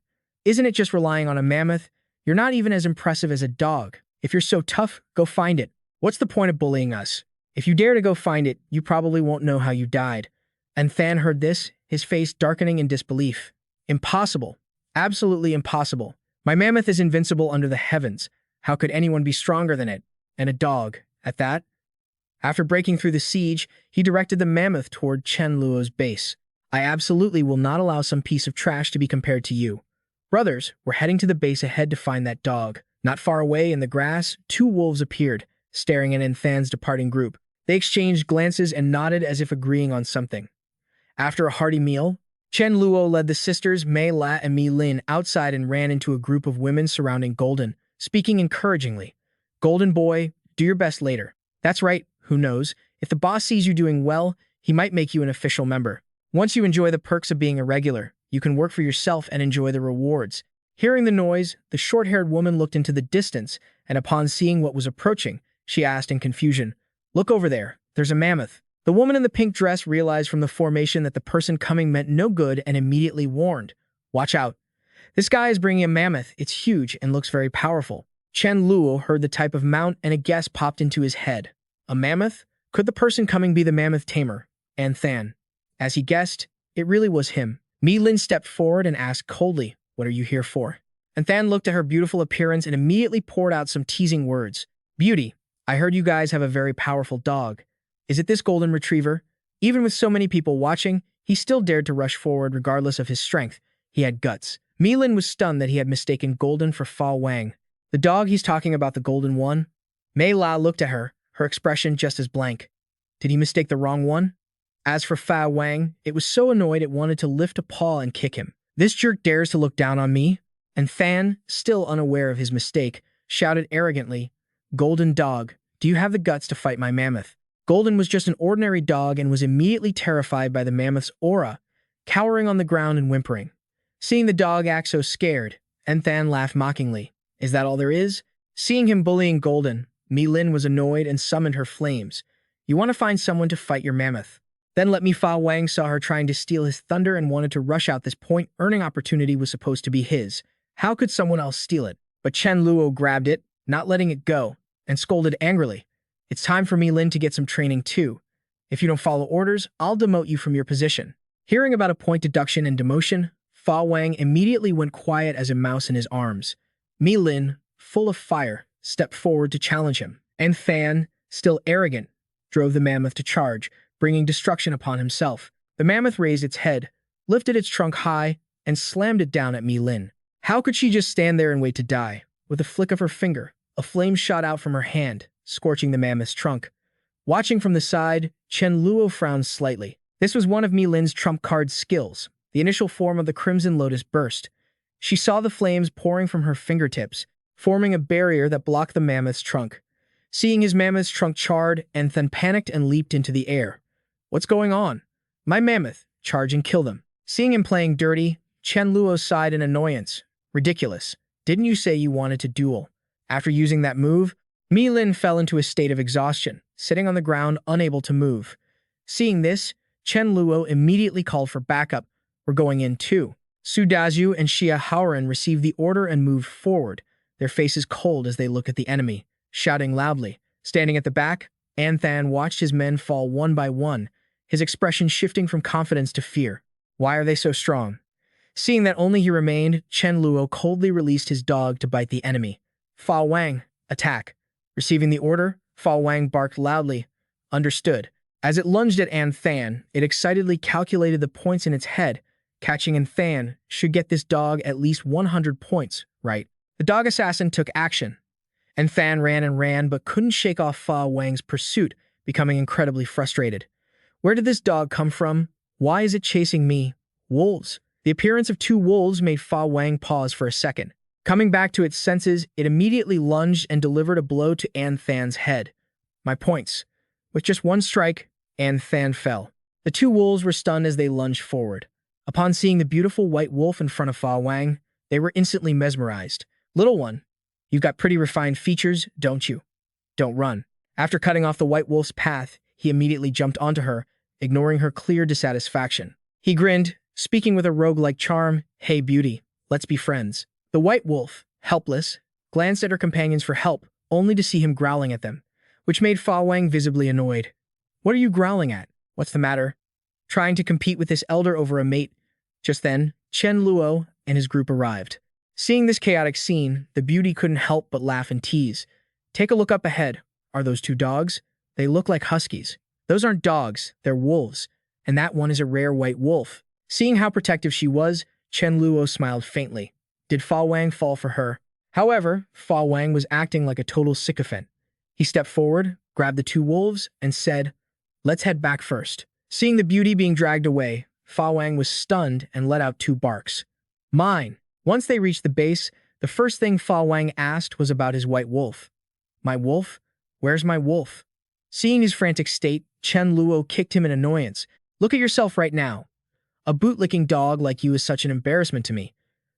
Isn't it just relying on a mammoth? You're not even as impressive as a dog. If you're so tough, go find it. What's the point of bullying us? If you dare to go find it, you probably won't know how you died. And Than heard this, his face darkening in disbelief. Impossible. Absolutely impossible. My mammoth is invincible under the heavens. How could anyone be stronger than it? And a dog, at that? After breaking through the siege, he directed the mammoth toward Chen Luo's base. I absolutely will not allow some piece of trash to be compared to you. Brothers, we're heading to the base ahead to find that dog. Not far away in the grass, 2 wolves appeared, staring at Than's departing group. They exchanged glances and nodded as if agreeing on something. After a hearty meal, Chen Luo led the sisters Mei La and Mi Lin outside and ran into a group of women surrounding Golden, speaking encouragingly. Golden boy, do your best later. That's right, who knows? If the boss sees you doing well, he might make you an official member. Once you enjoy the perks of being a regular, you can work for yourself and enjoy the rewards. Hearing the noise, the short-haired woman looked into the distance, and upon seeing what was approaching, she asked in confusion, Look over there, there's a mammoth. The woman in the pink dress realized from the formation that the person coming meant no good and immediately warned, Watch out. This guy is bringing a mammoth, it's huge and looks very powerful. Chen Luo heard the type of mount and a guess popped into his head. A mammoth? Could the person coming be the mammoth tamer? And Than. As he guessed, it really was him. Mi Lin stepped forward and asked coldly, What are you here for? And Than looked at her beautiful appearance and immediately poured out some teasing words. Beauty, I heard you guys have a very powerful dog. Is it this golden retriever? Even with so many people watching, he still dared to rush forward regardless of his strength. He had guts. Mi Lin was stunned that he had mistaken Golden for Fa Wang. The dog he's talking about, the golden one? Mei La looked at her, her expression just as blank. Did he mistake the wrong one? As for Fa Wang, it was so annoyed it wanted to lift a paw and kick him. This jerk dares to look down on me? And Than, still unaware of his mistake, shouted arrogantly, Golden dog, do you have the guts to fight my mammoth? Golden was just an ordinary dog and was immediately terrified by the mammoth's aura, cowering on the ground and whimpering. Seeing the dog act so scared, Than laughed mockingly. Is that all there is? Seeing him bullying Golden, Mi Lin was annoyed and summoned her flames. You want to find someone to fight your mammoth? Then let me Fa Wang saw her trying to steal his thunder and wanted to rush out. This point-earning opportunity was supposed to be his. How could someone else steal it? But Chen Luo grabbed it, not letting it go, and scolded angrily. It's time for Mi Lin to get some training too. If you don't follow orders, I'll demote you from your position. Hearing about a point deduction and demotion, Fa Wang immediately went quiet as a mouse in his arms. Mi Lin, full of fire, stepped forward to challenge him, and Than, still arrogant, drove the mammoth to charge, bringing destruction upon himself. The mammoth raised its head, lifted its trunk high, and slammed it down at Mi Lin. How could she just stand there and wait to die? With a flick of her finger, a flame shot out from her hand, scorching the mammoth's trunk. Watching from the side, Chen Luo frowned slightly. This was one of Mi Lin's trump card skills, The initial form of the Crimson Lotus burst. She saw the flames pouring from her fingertips, forming a barrier that blocked the mammoth's trunk. Seeing his mammoth's trunk charred, Anthan panicked and leaped into the air. What's going on? My mammoth! Charge and kill them. Seeing him playing dirty, Chen Luo sighed in annoyance. Ridiculous. Didn't you say you wanted to duel? After using that move, Mi Lin fell into a state of exhaustion, sitting on the ground unable to move. Seeing this, Chen Luo immediately called for backup. We're going in too. Su Dazhu and Xia Haoran received the order and moved forward, their faces cold as they look at the enemy, shouting loudly. Standing at the back, Anthan watched his men fall one by one, his expression shifting from confidence to fear. Why are they so strong? Seeing that only he remained, Chen Luo coldly released his dog to bite the enemy. Fa Wang, attack. Receiving the order, Fa Wang barked loudly. Understood. As it lunged at Anthan, it excitedly calculated the points in its head. Catching Anthan should get this dog at least 100 points, right? The dog assassin took action. Anthan ran and ran but couldn't shake off Fa Wang's pursuit, becoming incredibly frustrated. Where did this dog come from? Why is it chasing me? Wolves. The appearance of two wolves made Fa Wang pause for a second. Coming back to its senses, it immediately lunged and delivered a blow to Anthan's head. My points. With just one strike, Anthan fell. The two wolves were stunned as they lunged forward. Upon seeing the beautiful white wolf in front of Fa Wang, they were instantly mesmerized. Little one, you've got pretty refined features, don't you? Don't run. After cutting off the white wolf's path, he immediately jumped onto her, ignoring her clear dissatisfaction. He grinned, speaking with a rogue-like charm. Hey beauty, let's be friends. The white wolf, helpless, glanced at her companions for help, only to see him growling at them, which made Fa Wang visibly annoyed. What are you growling at? What's the matter? Trying to compete with this elder over a mate. Just then, Chen Luo and his group arrived. Seeing this chaotic scene, the beauty couldn't help but laugh and tease. Take a look up ahead. Are those two dogs? They look like huskies. Those aren't dogs, they're wolves. And that one is a rare white wolf. Seeing how protective she was, Chen Luo smiled faintly. Did Fa Wang fall for her? However, Fa Wang was acting like a total sycophant. He stepped forward, grabbed the two wolves, and said, let's head back first. Seeing the beauty being dragged away, Fa Wang was stunned and let out two barks. Mine. Once they reached the base, the first thing Fa Wang asked was about his white wolf. My wolf? Where's my wolf? Seeing his frantic state, Chen Luo kicked him in annoyance. Look at yourself right now. A bootlicking dog like you is such an embarrassment to me.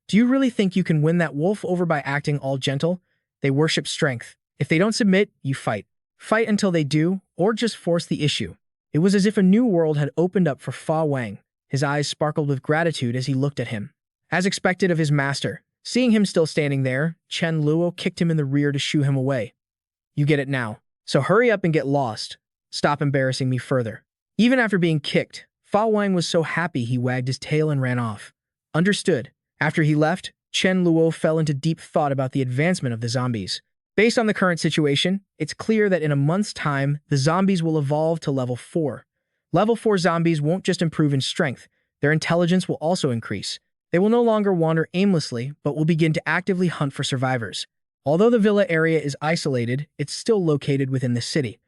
Do you really think you can win that wolf over by acting all gentle? They worship strength. If they don't submit, you fight. Fight until they do, or just force the issue. It was as if a new world had opened up for Fa Wang. His eyes sparkled with gratitude as he looked at him. As expected of his master, seeing him still standing there, Chen Luo kicked him in the rear to shoo him away. You get it now. So hurry up and get lost. Stop embarrassing me further. Even after being kicked, Fa Wang was so happy he wagged his tail and ran off. Understood. After he left, Chen Luo fell into deep thought about the advancement of the zombies. Based on the current situation, it's clear that in a month's time, the zombies will evolve to level 4. Level 4 zombies won't just improve in strength, their intelligence will also increase. They will no longer wander aimlessly, but will begin to actively hunt for survivors. Although the villa area is isolated, it's still located within the city.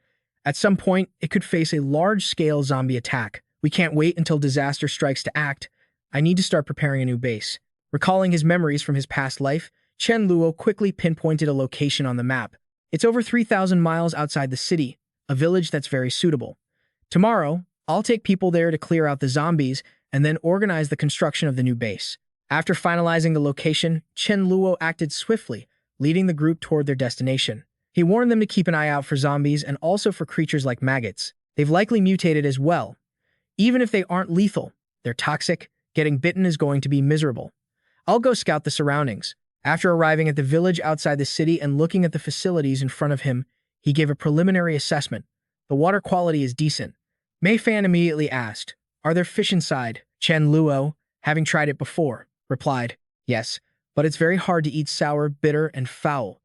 At some point, it could face a large-scale zombie attack. We can't wait until disaster strikes to act. I need to start preparing a new base. Recalling his memories from his past life, Chen Luo quickly pinpointed a location on the map. It's over 3,000 miles outside the city, a village that's very suitable. Tomorrow, I'll take people there to clear out the zombies and then organize the construction of the new base. After finalizing the location, Chen Luo acted swiftly, leading the group toward their destination. He warned them to keep an eye out for zombies and also for creatures like maggots. They've likely mutated as well. Even if they aren't lethal, they're toxic. Getting bitten is going to be miserable. I'll go scout the surroundings. After arriving at the village outside the city and looking at the facilities in front of him, he gave a preliminary assessment. The water quality is decent. Mei Fan immediately asked, are there fish inside? Chen Luo, having tried it before, replied, yes, but it's very hard to eat sour, bitter, and foul.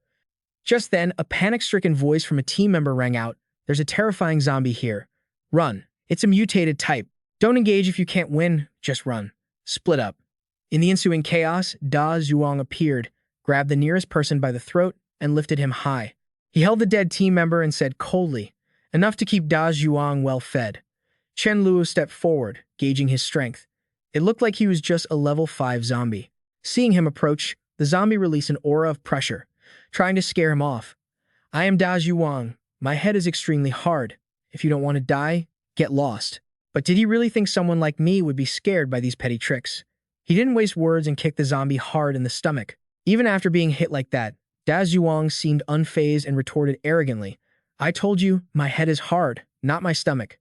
Just then, a panic-stricken voice from a team member rang out, there's a terrifying zombie here. Run. It's a mutated type. Don't engage if you can't win, just run. Split up. In the ensuing chaos, Da Zhuang appeared, grabbed the nearest person by the throat, and lifted him high. He held the dead team member and said coldly, enough to keep Da Zhuang well fed. Chen Luo stepped forward, gauging his strength. It looked like he was just a level 5 zombie. Seeing him approach, the zombie released an aura of pressure, trying to scare him off. I am Da Zhuang. My head is extremely hard. If you don't want to die, get lost. But did he really think someone like me would be scared by these petty tricks? He didn't waste words and kicked the zombie hard in the stomach. Even after being hit like that, Da Zhuang seemed unfazed and retorted arrogantly, I told you, my head is hard, not my stomach.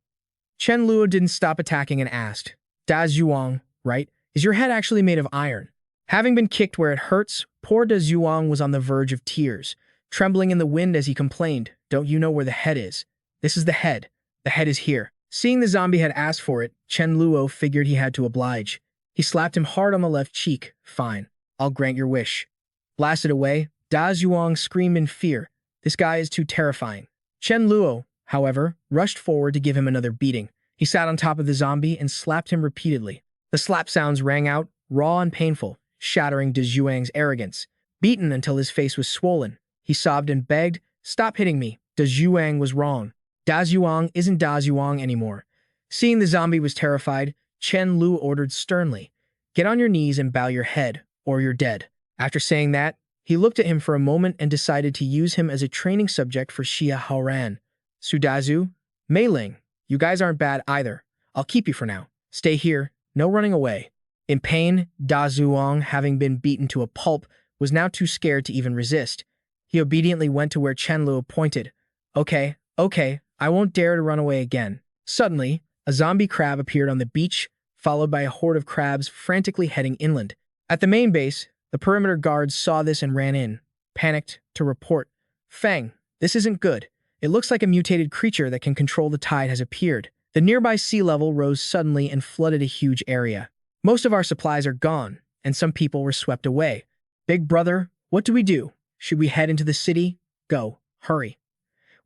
Chen Luo didn't stop attacking and asked, Da Zhuang, right? Is your head actually made of iron? Having been kicked where it hurts, poor Da Zhuang was on the verge of tears, trembling in the wind as he complained, don't you know where the head is? This is the head. The head is here. Seeing the zombie had asked for it, Chen Luo figured he had to oblige. He slapped him hard on the left cheek. Fine, I'll grant your wish. Blasted away, Da Zhuang screamed in fear. This guy is too terrifying. Chen Luo, however, rushed forward to give him another beating. He sat on top of the zombie and slapped him repeatedly. The slap sounds rang out, raw and painful, shattering Da Zhuang's arrogance. Beaten until his face was swollen, he sobbed and begged, stop hitting me. Da Zhuang was wrong. Da Zhuang isn't Da Zhuang anymore. Seeing the zombie was terrified, Chen Luo ordered sternly, get on your knees and bow your head, or you're dead. After saying that, he looked at him for a moment and decided to use him as a training subject for Xia Haoran. Sudazu, Mei Ling, you guys aren't bad either. I'll keep you for now. Stay here, no running away. In pain, Da Zhuang, having been beaten to a pulp, was now too scared to even resist. He obediently went to where Chen Luo pointed. Okay, I won't dare to run away again. Suddenly, a zombie crab appeared on the beach, followed by a horde of crabs frantically heading inland. At the main base, the perimeter guards saw this and ran in, panicked, to report. Feng, this isn't good. It looks like a mutated creature that can control the tide has appeared. The nearby sea level rose suddenly and flooded a huge area. Most of our supplies are gone, and some people were swept away. Big brother, what do we do? Should we head into the city? Go, hurry.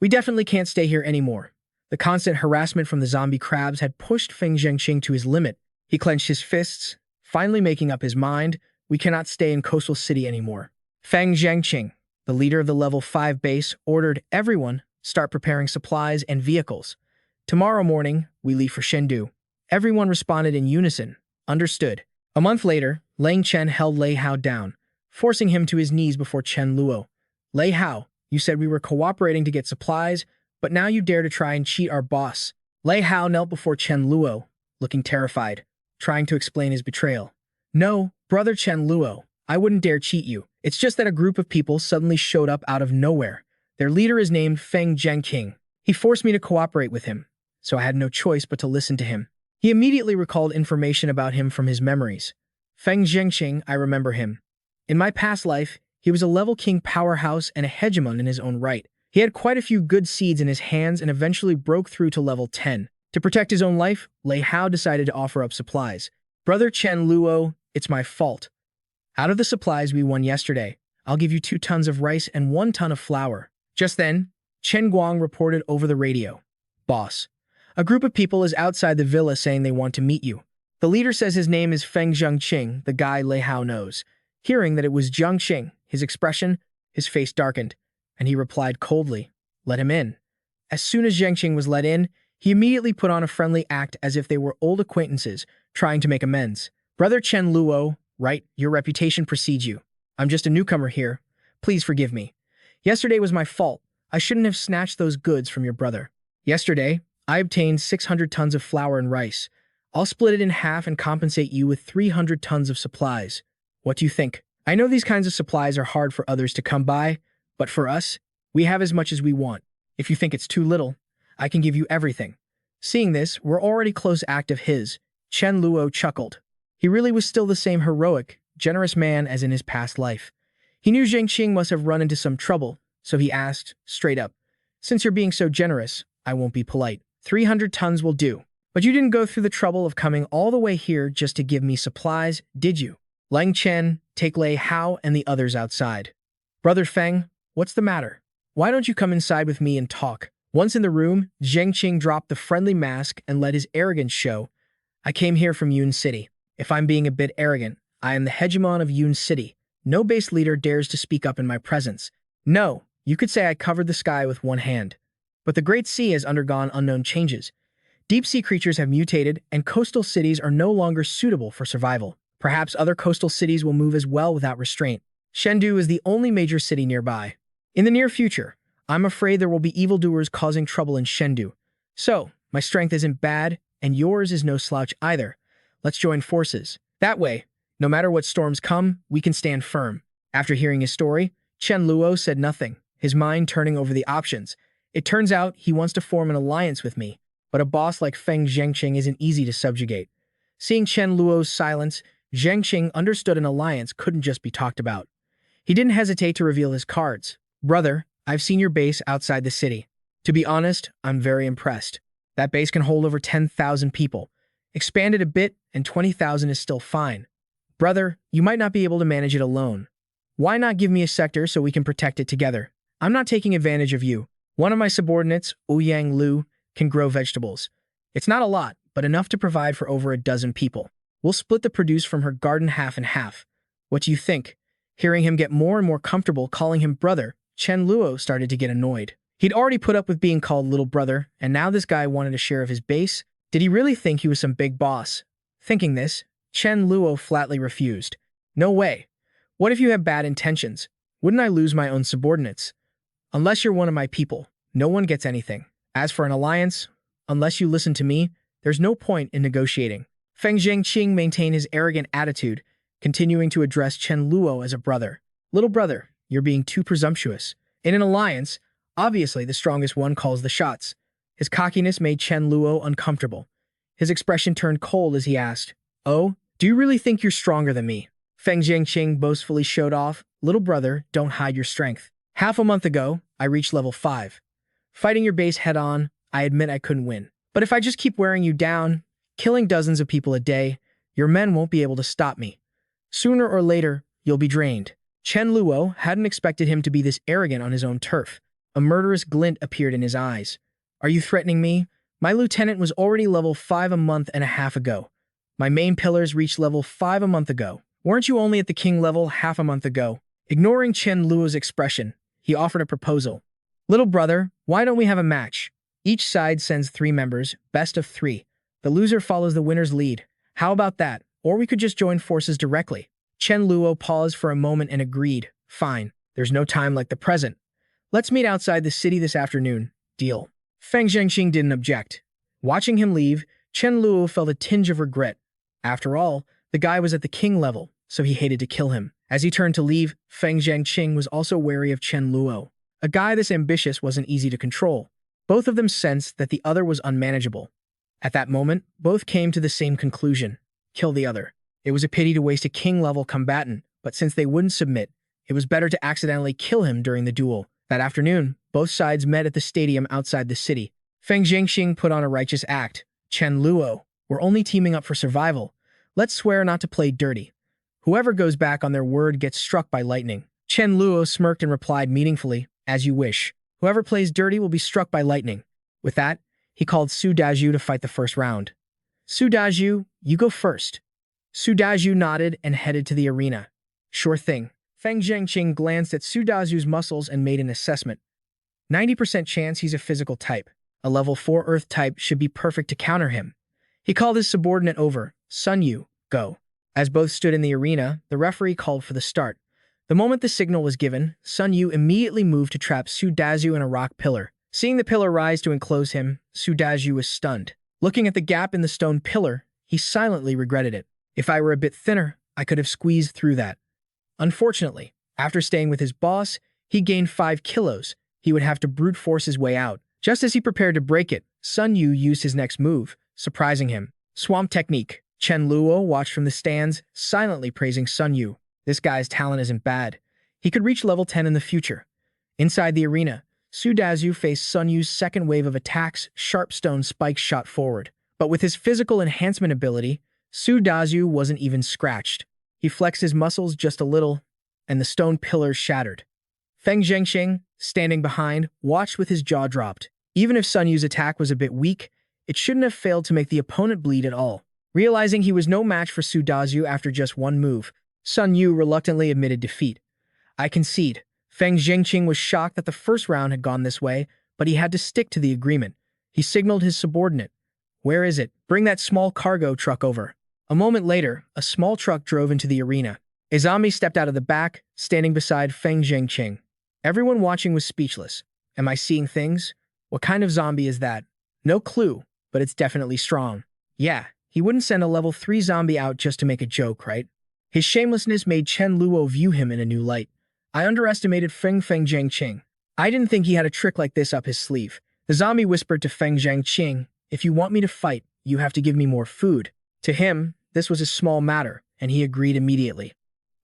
We definitely can't stay here anymore. The constant harassment from the zombie crabs had pushed Feng Zhengqing to his limit. He clenched his fists, finally making up his mind. We cannot stay in Coastal City anymore. Feng Zhengqing, the leader of the level 5 base, ordered everyone start preparing supplies and vehicles. Tomorrow morning, we leave for Chengdu. Everyone responded in unison. Understood. A month later, Lang Chen held Lei Hao down, forcing him to his knees before Chen Luo. Lei Hao, you said we were cooperating to get supplies, but now you dare to try and cheat our boss. Lei Hao knelt before Chen Luo, looking terrified, trying to explain his betrayal. No, brother Chen Luo, I wouldn't dare cheat you. It's just that a group of people suddenly showed up out of nowhere. Their leader is named Feng Zhengqing. He forced me to cooperate with him, so I had no choice but to listen to him. He immediately recalled information about him from his memories. Feng Zhengqing, I remember him. In my past life, he was a level king powerhouse and a hegemon in his own right. He had quite a few good seeds in his hands and eventually broke through to level 10. To protect his own life, Lei Hao decided to offer up supplies. Brother Chen Luo, it's my fault. Out of the supplies we won yesterday, I'll give you 2 tons of rice and 1 ton of flour. Just then, Chen Guang reported over the radio. Boss, a group of people is outside the villa saying they want to meet you. The leader says his name is Feng Zhengqing, the guy Lei Hao knows. Hearing that it was Zhengqing, his face darkened, and he replied coldly, let him in. As soon as Zhengqing was let in, he immediately put on a friendly act as if they were old acquaintances, trying to make amends. Brother Chen Luo, right, your reputation precedes you. I'm just a newcomer here. Please forgive me. Yesterday was my fault. I shouldn't have snatched those goods from your brother. Yesterday, I obtained 600 tons of flour and rice. I'll split it in half and compensate you with 300 tons of supplies. What do you think? I know these kinds of supplies are hard for others to come by, but for us, we have as much as we want. If you think it's too little, I can give you everything. Seeing this, we're already close act of his. Chen Luo chuckled. He really was still the same heroic, generous man as in his past life. He knew Zhengqing must have run into some trouble, so he asked, straight up, since you're being so generous, I won't be polite. 300 tons will do. But you didn't go through the trouble of coming all the way here just to give me supplies, did you? Lang Chen, take Lei Hao and the others outside. Brother Feng, what's the matter? Why don't you come inside with me and talk? Once in the room, Zhengqing dropped the friendly mask and let his arrogance show. I came here from Yun City. If I'm being a bit arrogant, I am the hegemon of Yun City. No base leader dares to speak up in my presence. No, you could say I covered the sky with one hand. But the Great Sea has undergone unknown changes. Deep-sea creatures have mutated, and coastal cities are no longer suitable for survival. Perhaps other coastal cities will move as well without restraint. Chengdu is the only major city nearby. In the near future, I'm afraid there will be evildoers causing trouble in Chengdu. So, my strength isn't bad, and yours is no slouch either. Let's join forces. That way, no matter what storms come, we can stand firm. After hearing his story, Chen Luo said nothing, his mind turning over the options. It turns out he wants to form an alliance with me, but a boss like Feng Zhengqing isn't easy to subjugate. Seeing Chen Luo's silence, Zhengqing understood an alliance couldn't just be talked about. He didn't hesitate to reveal his cards. Brother, I've seen your base outside the city. To be honest, I'm very impressed. That base can hold over 10,000 people. Expand it a bit, and 20,000 is still fine. Brother, you might not be able to manage it alone. Why not give me a sector so we can protect it together? I'm not taking advantage of you. One of my subordinates, Ouyang Lu, can grow vegetables. It's not a lot, but enough to provide for over a dozen people. We'll split the produce from her garden half and half. What do you think? Hearing him get more and more comfortable calling him brother, Chen Luo started to get annoyed. He'd already put up with being called little brother, and now this guy wanted a share of his base? Did he really think he was some big boss? Thinking this, Chen Luo flatly refused. No way. What if you have bad intentions? Wouldn't I lose my own subordinates? Unless you're one of my people, no one gets anything. As for an alliance, unless you listen to me, there's no point in negotiating. Feng Zhengqing maintained his arrogant attitude, continuing to address Chen Luo as a brother. Little brother, you're being too presumptuous. In an alliance, obviously the strongest one calls the shots. His cockiness made Chen Luo uncomfortable. His expression turned cold as he asked, "Oh, do you really think you're stronger than me?" Feng Zhengqing boastfully showed off, "Little brother, don't hide your strength. Half a month ago, I reached level 5. Fighting your base head-on, I admit I couldn't win. But if I just keep wearing you down, killing dozens of people a day, your men won't be able to stop me. Sooner or later, you'll be drained." Chen Luo hadn't expected him to be this arrogant on his own turf. A murderous glint appeared in his eyes. "Are you threatening me? My lieutenant was already level 5 a month and a half ago. My main pillars reached level 5 a month ago. Weren't you only at the king level half a month ago?" Ignoring Chen Luo's expression, he offered a proposal. "Little brother, why don't we have a match? Each side sends 3 members, best of 3. The loser follows the winner's lead. How about that? Or we could just join forces directly." Chen Luo paused for a moment and agreed. "Fine. There's no time like the present. Let's meet outside the city this afternoon. Deal." Feng Zhengqing didn't object. Watching him leave, Chen Luo felt a tinge of regret. After all, the guy was at the king level, so he hated to kill him. As he turned to leave, Feng Zhengqing was also wary of Chen Luo. A guy this ambitious wasn't easy to control. Both of them sensed that the other was unmanageable. At that moment, both came to the same conclusion: kill the other. It was a pity to waste a king-level combatant, but since they wouldn't submit, it was better to accidentally kill him during the duel. That afternoon, both sides met at the stadium outside the city. Feng Zhengqing put on a righteous act. "Chen Luo, we're only teaming up for survival. Let's swear not to play dirty. Whoever goes back on their word gets struck by lightning." Chen Luo smirked and replied meaningfully, "As you wish. Whoever plays dirty will be struck by lightning." With that, he called Su Dazhu to fight the first round. "Su Dazhu, you go first." Su Dazhu nodded and headed to the arena. "Sure thing." Feng Zhengqing glanced at Su Dazhu's muscles and made an assessment. 90% chance he's a physical type. A level 4 earth type should be perfect to counter him. He called his subordinate over. "Sun Yu, go." As both stood in the arena, the referee called for the start. The moment the signal was given, Sun Yu immediately moved to trap Su Dazhu in a rock pillar. Seeing the pillar rise to enclose him, Su Dazhu was stunned. Looking at the gap in the stone pillar, he silently regretted it. "If I were a bit thinner, I could have squeezed through that." Unfortunately, after staying with his boss, he gained 5 kilos. He would have to brute force his way out. Just as he prepared to break it, Sun Yu used his next move, surprising him. Swamp technique. Chen Luo watched from the stands, silently praising Sun Yu. This guy's talent isn't bad. He could reach level 10 in the future. Inside the arena, Su Dazhu faced Sun Yu's second wave of attacks, sharp stone spikes shot forward. But with his physical enhancement ability, Su Dazhu wasn't even scratched. He flexed his muscles just a little, and the stone pillars shattered. Feng Zhengqing, standing behind, watched with his jaw dropped. Even if Sun Yu's attack was a bit weak, it shouldn't have failed to make the opponent bleed at all. Realizing he was no match for Su Dazhu after just one move, Sun Yu reluctantly admitted defeat. "I concede." Feng Zhengqing was shocked that the first round had gone this way, but he had to stick to the agreement. He signaled his subordinate. Where is it? Bring that small cargo truck over. A moment later, a small truck drove into the arena. A zombie stepped out of the back, standing beside Feng Zhengqing. Everyone watching was speechless. Am I seeing things? What kind of zombie is that? No clue, but it's definitely strong. Yeah, he wouldn't send a level 3 zombie out just to make a joke, right? His shamelessness made Chen Luo view him in a new light. I underestimated Feng Zhengqing. I didn't think he had a trick like this up his sleeve. The zombie whispered to Feng Zhengqing, if you want me to fight, you have to give me more food. To him, this was a small matter, and he agreed immediately.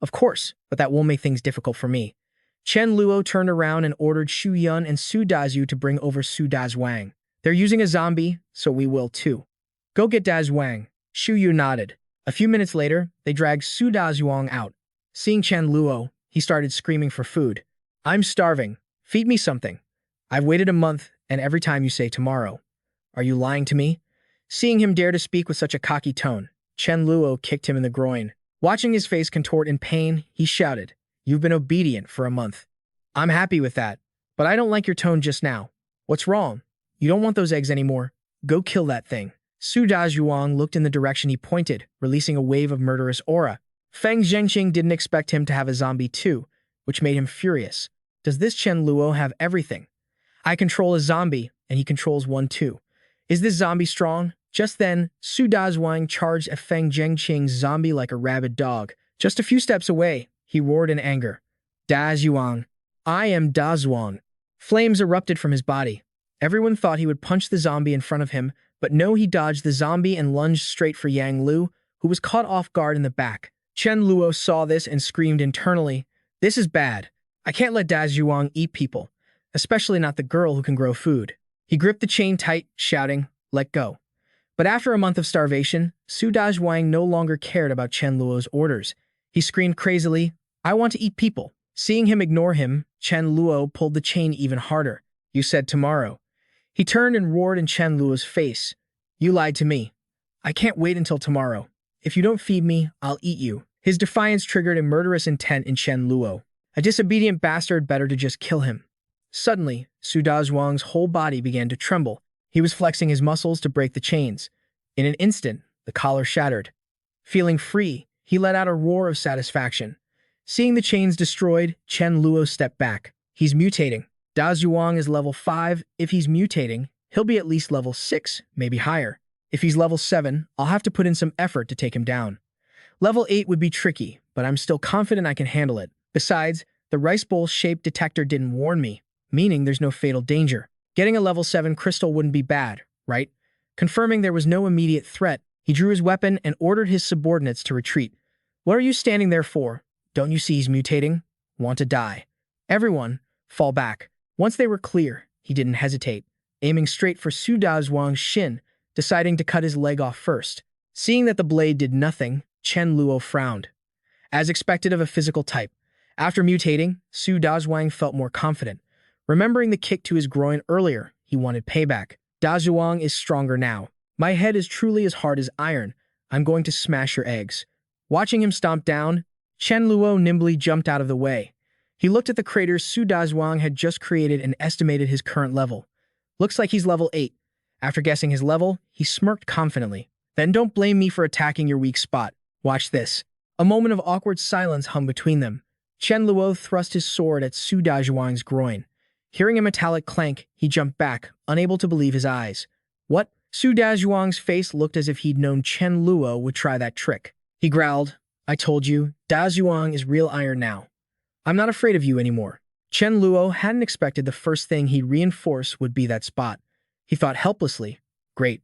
Of course, but that won't make things difficult for me. Chen Luo turned around and ordered Xu Yun and Su Dazhu to bring over Su Dazhuang. They're using a zombie, so we will too. Go get Dazhuang. Xu Yu nodded. A few minutes later, they dragged Su Dazhuang out. Seeing Chen Luo, he started screaming for food. I'm starving. Feed me something. I've waited a month, and every time you say tomorrow. Are you lying to me? Seeing him dare to speak with such a cocky tone, Chen Luo kicked him in the groin. Watching his face contort in pain, he shouted, You've been obedient for a month. I'm happy with that, but I don't like your tone just now. What's wrong? You don't want those eggs anymore. Go kill that thing. Su Dazhuang looked in the direction he pointed, releasing a wave of murderous aura. Feng Zhengqing didn't expect him to have a zombie too, which made him furious. Does this Chen Luo have everything? I control a zombie, and he controls one too. Is this zombie strong? Just then, Su Dazhuang charged at Feng Zhengqing's zombie like a rabid dog. Just a few steps away, he roared in anger. Dazhuang. I am Dazhuang. Flames erupted from his body. Everyone thought he would punch the zombie in front of him, but no, he dodged the zombie and lunged straight for Yang Lu, who was caught off guard in the back. Chen Luo saw this and screamed internally, This is bad. I can't let Dazhuang eat people, especially not the girl who can grow food. He gripped the chain tight, shouting, Let go. But after a month of starvation, Su Dazhuang no longer cared about Chen Luo's orders. He screamed crazily, I want to eat people. Seeing him ignore him, Chen Luo pulled the chain even harder. You said tomorrow. He turned and roared in Chen Luo's face. You lied to me. I can't wait until tomorrow. If you don't feed me, I'll eat you. His defiance triggered a murderous intent in Chen Luo. A disobedient bastard, better to just kill him. Suddenly, Su Dazhuang's whole body began to tremble. He was flexing his muscles to break the chains. In an instant, the collar shattered. Feeling free, he let out a roar of satisfaction. Seeing the chains destroyed, Chen Luo stepped back. He's mutating. Dazhuang is level 5. If he's mutating, he'll be at least level 6, maybe higher. If he's level 7, I'll have to put in some effort to take him down. Level 8 would be tricky, but I'm still confident I can handle it. Besides, the rice bowl-shaped detector didn't warn me, meaning there's no fatal danger. Getting a level 7 crystal wouldn't be bad, right? Confirming there was no immediate threat, he drew his weapon and ordered his subordinates to retreat. What are you standing there for? Don't you see he's mutating? Want to die? Everyone, fall back. Once they were clear, he didn't hesitate, aiming straight for Su Dazhuang's shin, deciding to cut his leg off first. Seeing that the blade did nothing, Chen Luo frowned. As expected of a physical type, after mutating, Su Dazhuang felt more confident. Remembering the kick to his groin earlier, he wanted payback. Dazhuang is stronger now. My head is truly as hard as iron. I'm going to smash your eggs. Watching him stomp down, Chen Luo nimbly jumped out of the way. He looked at the craters Su Dazhuang had just created and estimated his current level. Looks like he's level 8. After guessing his level, he smirked confidently. Then don't blame me for attacking your weak spot. Watch this. A moment of awkward silence hung between them. Chen Luo thrust his sword at Su Dazhuang's groin. Hearing a metallic clank, he jumped back, unable to believe his eyes. What? Su Dazhuang's face looked as if he'd known Chen Luo would try that trick. He growled, I told you, Dazhuang is real iron now. I'm not afraid of you anymore. Chen Luo hadn't expected the first thing he'd reinforce would be that spot. He thought helplessly, great.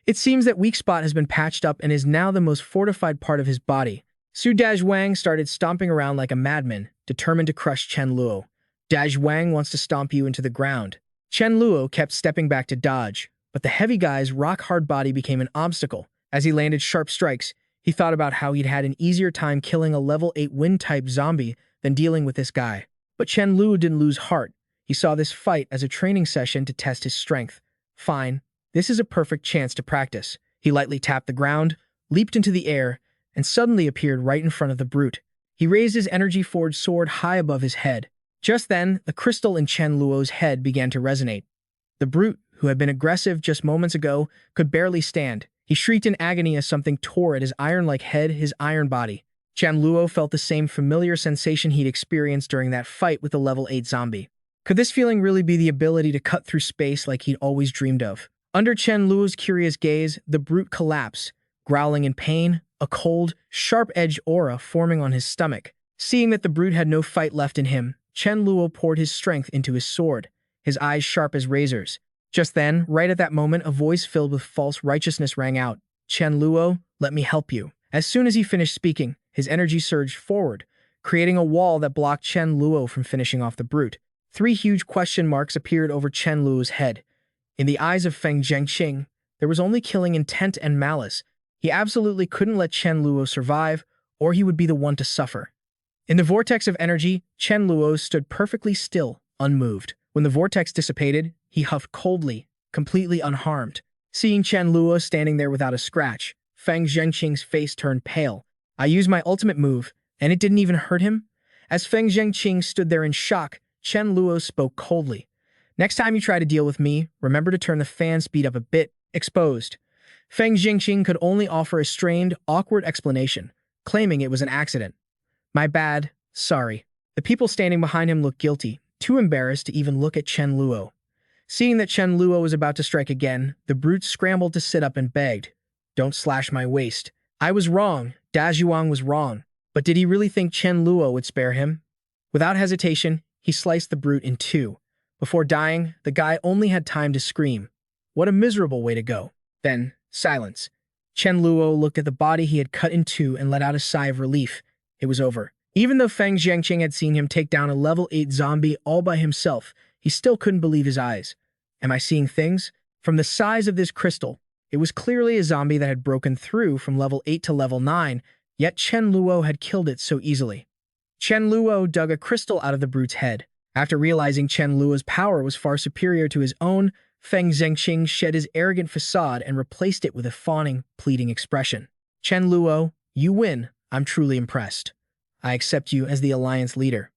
It seems that weak spot has been patched up and is now the most fortified part of his body. Su Dazhuang started stomping around like a madman, determined to crush Chen Luo. Dazhuang wants to stomp you into the ground. Chen Luo kept stepping back to dodge, but the heavy guy's rock-hard body became an obstacle. As he landed sharp strikes, he thought about how he'd had an easier time killing a level 8 wind-type zombie than dealing with this guy. But Chen Luo didn't lose heart. He saw this fight as a training session to test his strength. Fine, this is a perfect chance to practice. He lightly tapped the ground, leaped into the air, and suddenly appeared right in front of the brute. He raised his energy-forged sword high above his head. Just then, the crystal in Chen Luo's head began to resonate. The brute, who had been aggressive just moments ago, could barely stand. He shrieked in agony as something tore at his iron-like head, his iron body. Chen Luo felt the same familiar sensation he'd experienced during that fight with the level 8 zombie. Could this feeling really be the ability to cut through space like he'd always dreamed of? Under Chen Luo's curious gaze, the brute collapsed, growling in pain, a cold, sharp-edged aura forming on his stomach. Seeing that the brute had no fight left in him, Chen Luo poured his strength into his sword, his eyes sharp as razors. Just then, right at that moment, a voice filled with false righteousness rang out. "Chen Luo, let me help you." As soon as he finished speaking, his energy surged forward, creating a wall that blocked Chen Luo from finishing off the brute. 3 huge question marks appeared over Chen Luo's head. In the eyes of Feng Zhengqing, there was only killing intent and malice. He absolutely couldn't let Chen Luo survive, or he would be the one to suffer. In the vortex of energy, Chen Luo stood perfectly still, unmoved. When the vortex dissipated, he huffed coldly, completely unharmed. Seeing Chen Luo standing there without a scratch, Feng Zhengqing's face turned pale. "I used my ultimate move, and it didn't even hurt him?" As Feng Zhengqing stood there in shock, Chen Luo spoke coldly. "Next time you try to deal with me, remember to turn the fan speed up a bit." Exposed. Feng Zhengqing could only offer a strained, awkward explanation, claiming it was an accident. "My bad, sorry." The people standing behind him looked guilty, too embarrassed to even look at Chen Luo. Seeing that Chen Luo was about to strike again, the brute scrambled to sit up and begged, "Don't slash my waist. I was wrong, Da Zhuang was wrong." But did he really think Chen Luo would spare him? Without hesitation, he sliced the brute in 2. Before dying, the guy only had time to scream. What a miserable way to go. Then, silence. Chen Luo looked at the body he had cut in 2 and let out a sigh of relief. It was over. Even though Feng Zhengqing had seen him take down a level 8 zombie all by himself, he still couldn't believe his eyes. Am I seeing things? From the size of this crystal, it was clearly a zombie that had broken through from level 8 to level 9, yet Chen Luo had killed it so easily. Chen Luo dug a crystal out of the brute's head. After realizing Chen Luo's power was far superior to his own, Feng Zhengqing shed his arrogant facade and replaced it with a fawning, pleading expression. "Chen Luo, you win. I'm truly impressed. I accept you as the Alliance leader.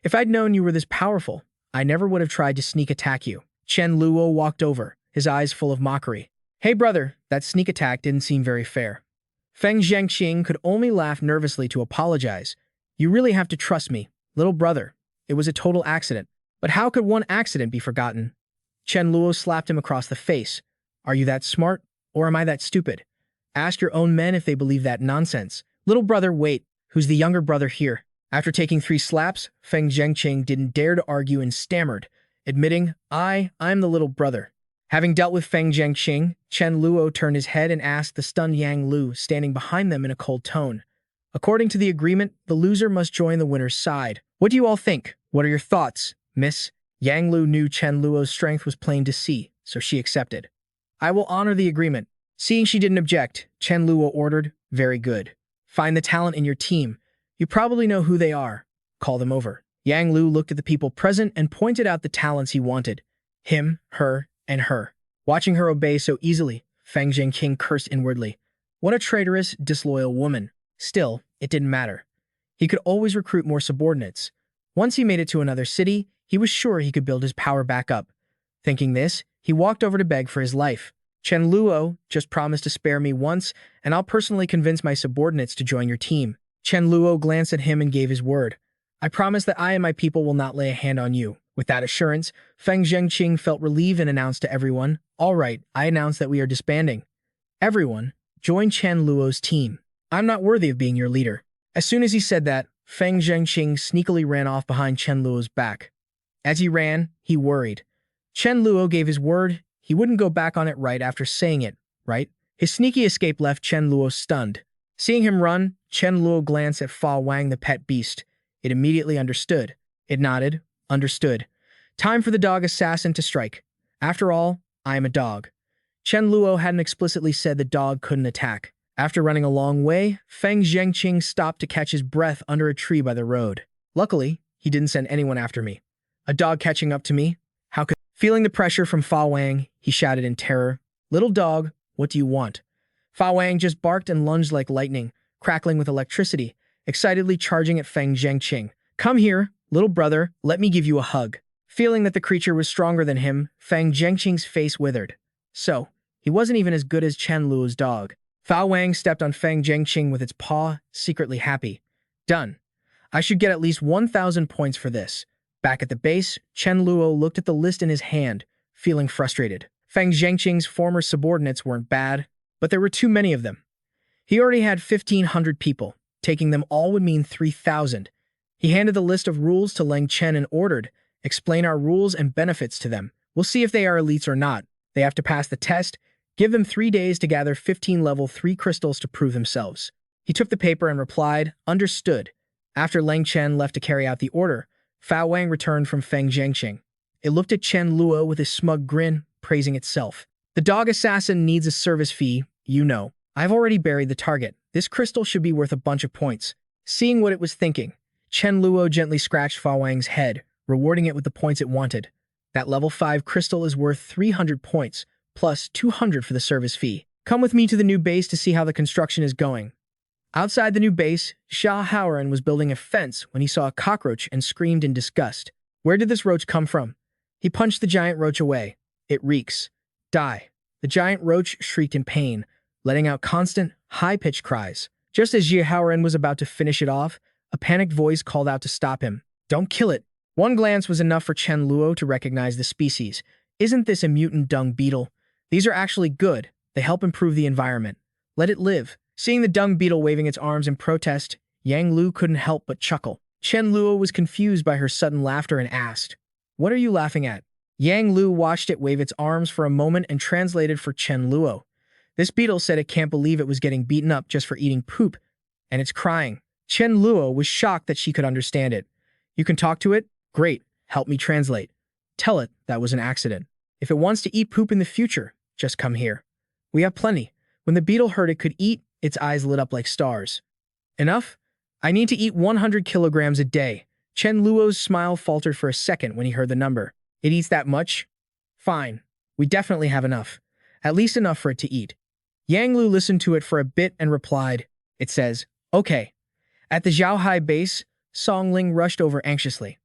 If I'd known you were this powerful, I never would have tried to sneak attack you." Chen Luo walked over, his eyes full of mockery. "Hey brother, that sneak attack didn't seem very fair." Feng Zhengqing could only laugh nervously to apologize. "You really have to trust me, little brother. It was a total accident. But how could one accident be forgotten?" Chen Luo slapped him across the face. "Are you that smart, or am I that stupid? Ask your own men if they believe that nonsense." "Little brother, wait. Who's the younger brother here?" After taking 3 slaps, Feng Zhengqing didn't dare to argue and stammered, admitting, I'm the little brother." Having dealt with Feng Zhengqing, Chen Luo turned his head and asked the stunned Yang Lu standing behind them in a cold tone. "According to the agreement, the loser must join the winner's side. What do you all think? What are your thoughts, miss?" Yang Lu knew Chen Luo's strength was plain to see, so she accepted. "I will honor the agreement." Seeing she didn't object, Chen Luo ordered, "Very good. Find the talent in your team. You probably know who they are. Call them over." Yang Lu looked at the people present and pointed out the talents he wanted. Him, her, and her. Watching her obey so easily, Feng Zhengqing cursed inwardly. What a traitorous, disloyal woman. Still, it didn't matter. He could always recruit more subordinates. Once he made it to another city, he was sure he could build his power back up. Thinking this, he walked over to beg for his life. "Chen Luo, just promise to spare me once, and I'll personally convince my subordinates to join your team." Chen Luo glanced at him and gave his word. "I promise that I and my people will not lay a hand on you." With that assurance, Feng Zhengqing felt relieved and announced to everyone, "All right, I announce that we are disbanding. Everyone, join Chen Luo's team. I'm not worthy of being your leader." As soon as he said that, Feng Zhengqing sneakily ran off behind Chen Luo's back. As he ran, he worried. Chen Luo gave his word. He wouldn't go back on it right after saying it, right? His sneaky escape left Chen Luo stunned. Seeing him run, Chen Luo glanced at Fa Wang the pet beast. It immediately understood. It nodded. Understood. Time for the dog assassin to strike. After all, I am a dog. Chen Luo hadn't explicitly said the dog couldn't attack. After running a long way, Feng Zhengqing stopped to catch his breath under a tree by the road. Luckily, he didn't send anyone after me. A dog catching up to me? How could... Feeling the pressure from Fa Wang, he shouted in terror, "Little dog, what do you want?" Fa Wang just barked and lunged like lightning, crackling with electricity, excitedly charging at Feng Zhengqing. "Come here, little brother, let me give you a hug." Feeling that the creature was stronger than him, Fang Zhengqing's face withered. So, he wasn't even as good as Chen Luo's dog. Fao Wang stepped on Fang Zhengqing with its paw, secretly happy. Done. I should get at least 1,000 points for this. Back at the base, Chen Luo looked at the list in his hand, feeling frustrated. Fang Zhengqing's former subordinates weren't bad, but there were too many of them. He already had 1,500 people. Taking them all would mean 3,000. He handed the list of rules to Leng Chen and ordered, explain our rules and benefits to them. We'll see if they are elites or not. They have to pass the test. Give them 3 days to gather 15 level 3 crystals to prove themselves. He took the paper and replied, understood. After Leng Chen left to carry out the order, Fao Wang returned from Feng Zhengqing. It looked at Chen Luo with a smug grin, praising itself. The dog assassin needs a service fee, you know. I've already buried the target. This crystal should be worth a bunch of points. Seeing what it was thinking, Chen Luo gently scratched Fao Wang's head, rewarding it with the points it wanted. That level 5 crystal is worth 300 points, plus 200 for the service fee. Come with me to the new base to see how the construction is going. Outside the new base, Xia Haoren was building a fence when he saw a cockroach and screamed in disgust. Where did this roach come from? He punched the giant roach away. It reeks. Die. The giant roach shrieked in pain, letting out constant, high-pitched cries. Just as Xia Haoren was about to finish it off, a panicked voice called out to stop him. Don't kill it. One glance was enough for Chen Luo to recognize the species. Isn't this a mutant dung beetle? These are actually good. They help improve the environment. Let it live. Seeing the dung beetle waving its arms in protest, Yang Lu couldn't help but chuckle. Chen Luo was confused by her sudden laughter and asked, "What are you laughing at?" Yang Lu watched it wave its arms for a moment and translated for Chen Luo. This beetle said it can't believe it was getting beaten up just for eating poop, and it's crying. Chen Luo was shocked that she could understand it. You can talk to it? Great. Help me translate. Tell it that was an accident. If it wants to eat poop in the future, just come here. We have plenty. When the beetle heard it could eat, its eyes lit up like stars. Enough? I need to eat 100 kilograms a day. Chen Luo's smile faltered for a second when he heard the number. It eats that much? Fine. We definitely have enough. At least enough for it to eat. Yang Lu listened to it for a bit and replied. It says, okay. At the Zhaohai base, Song Ling rushed over anxiously.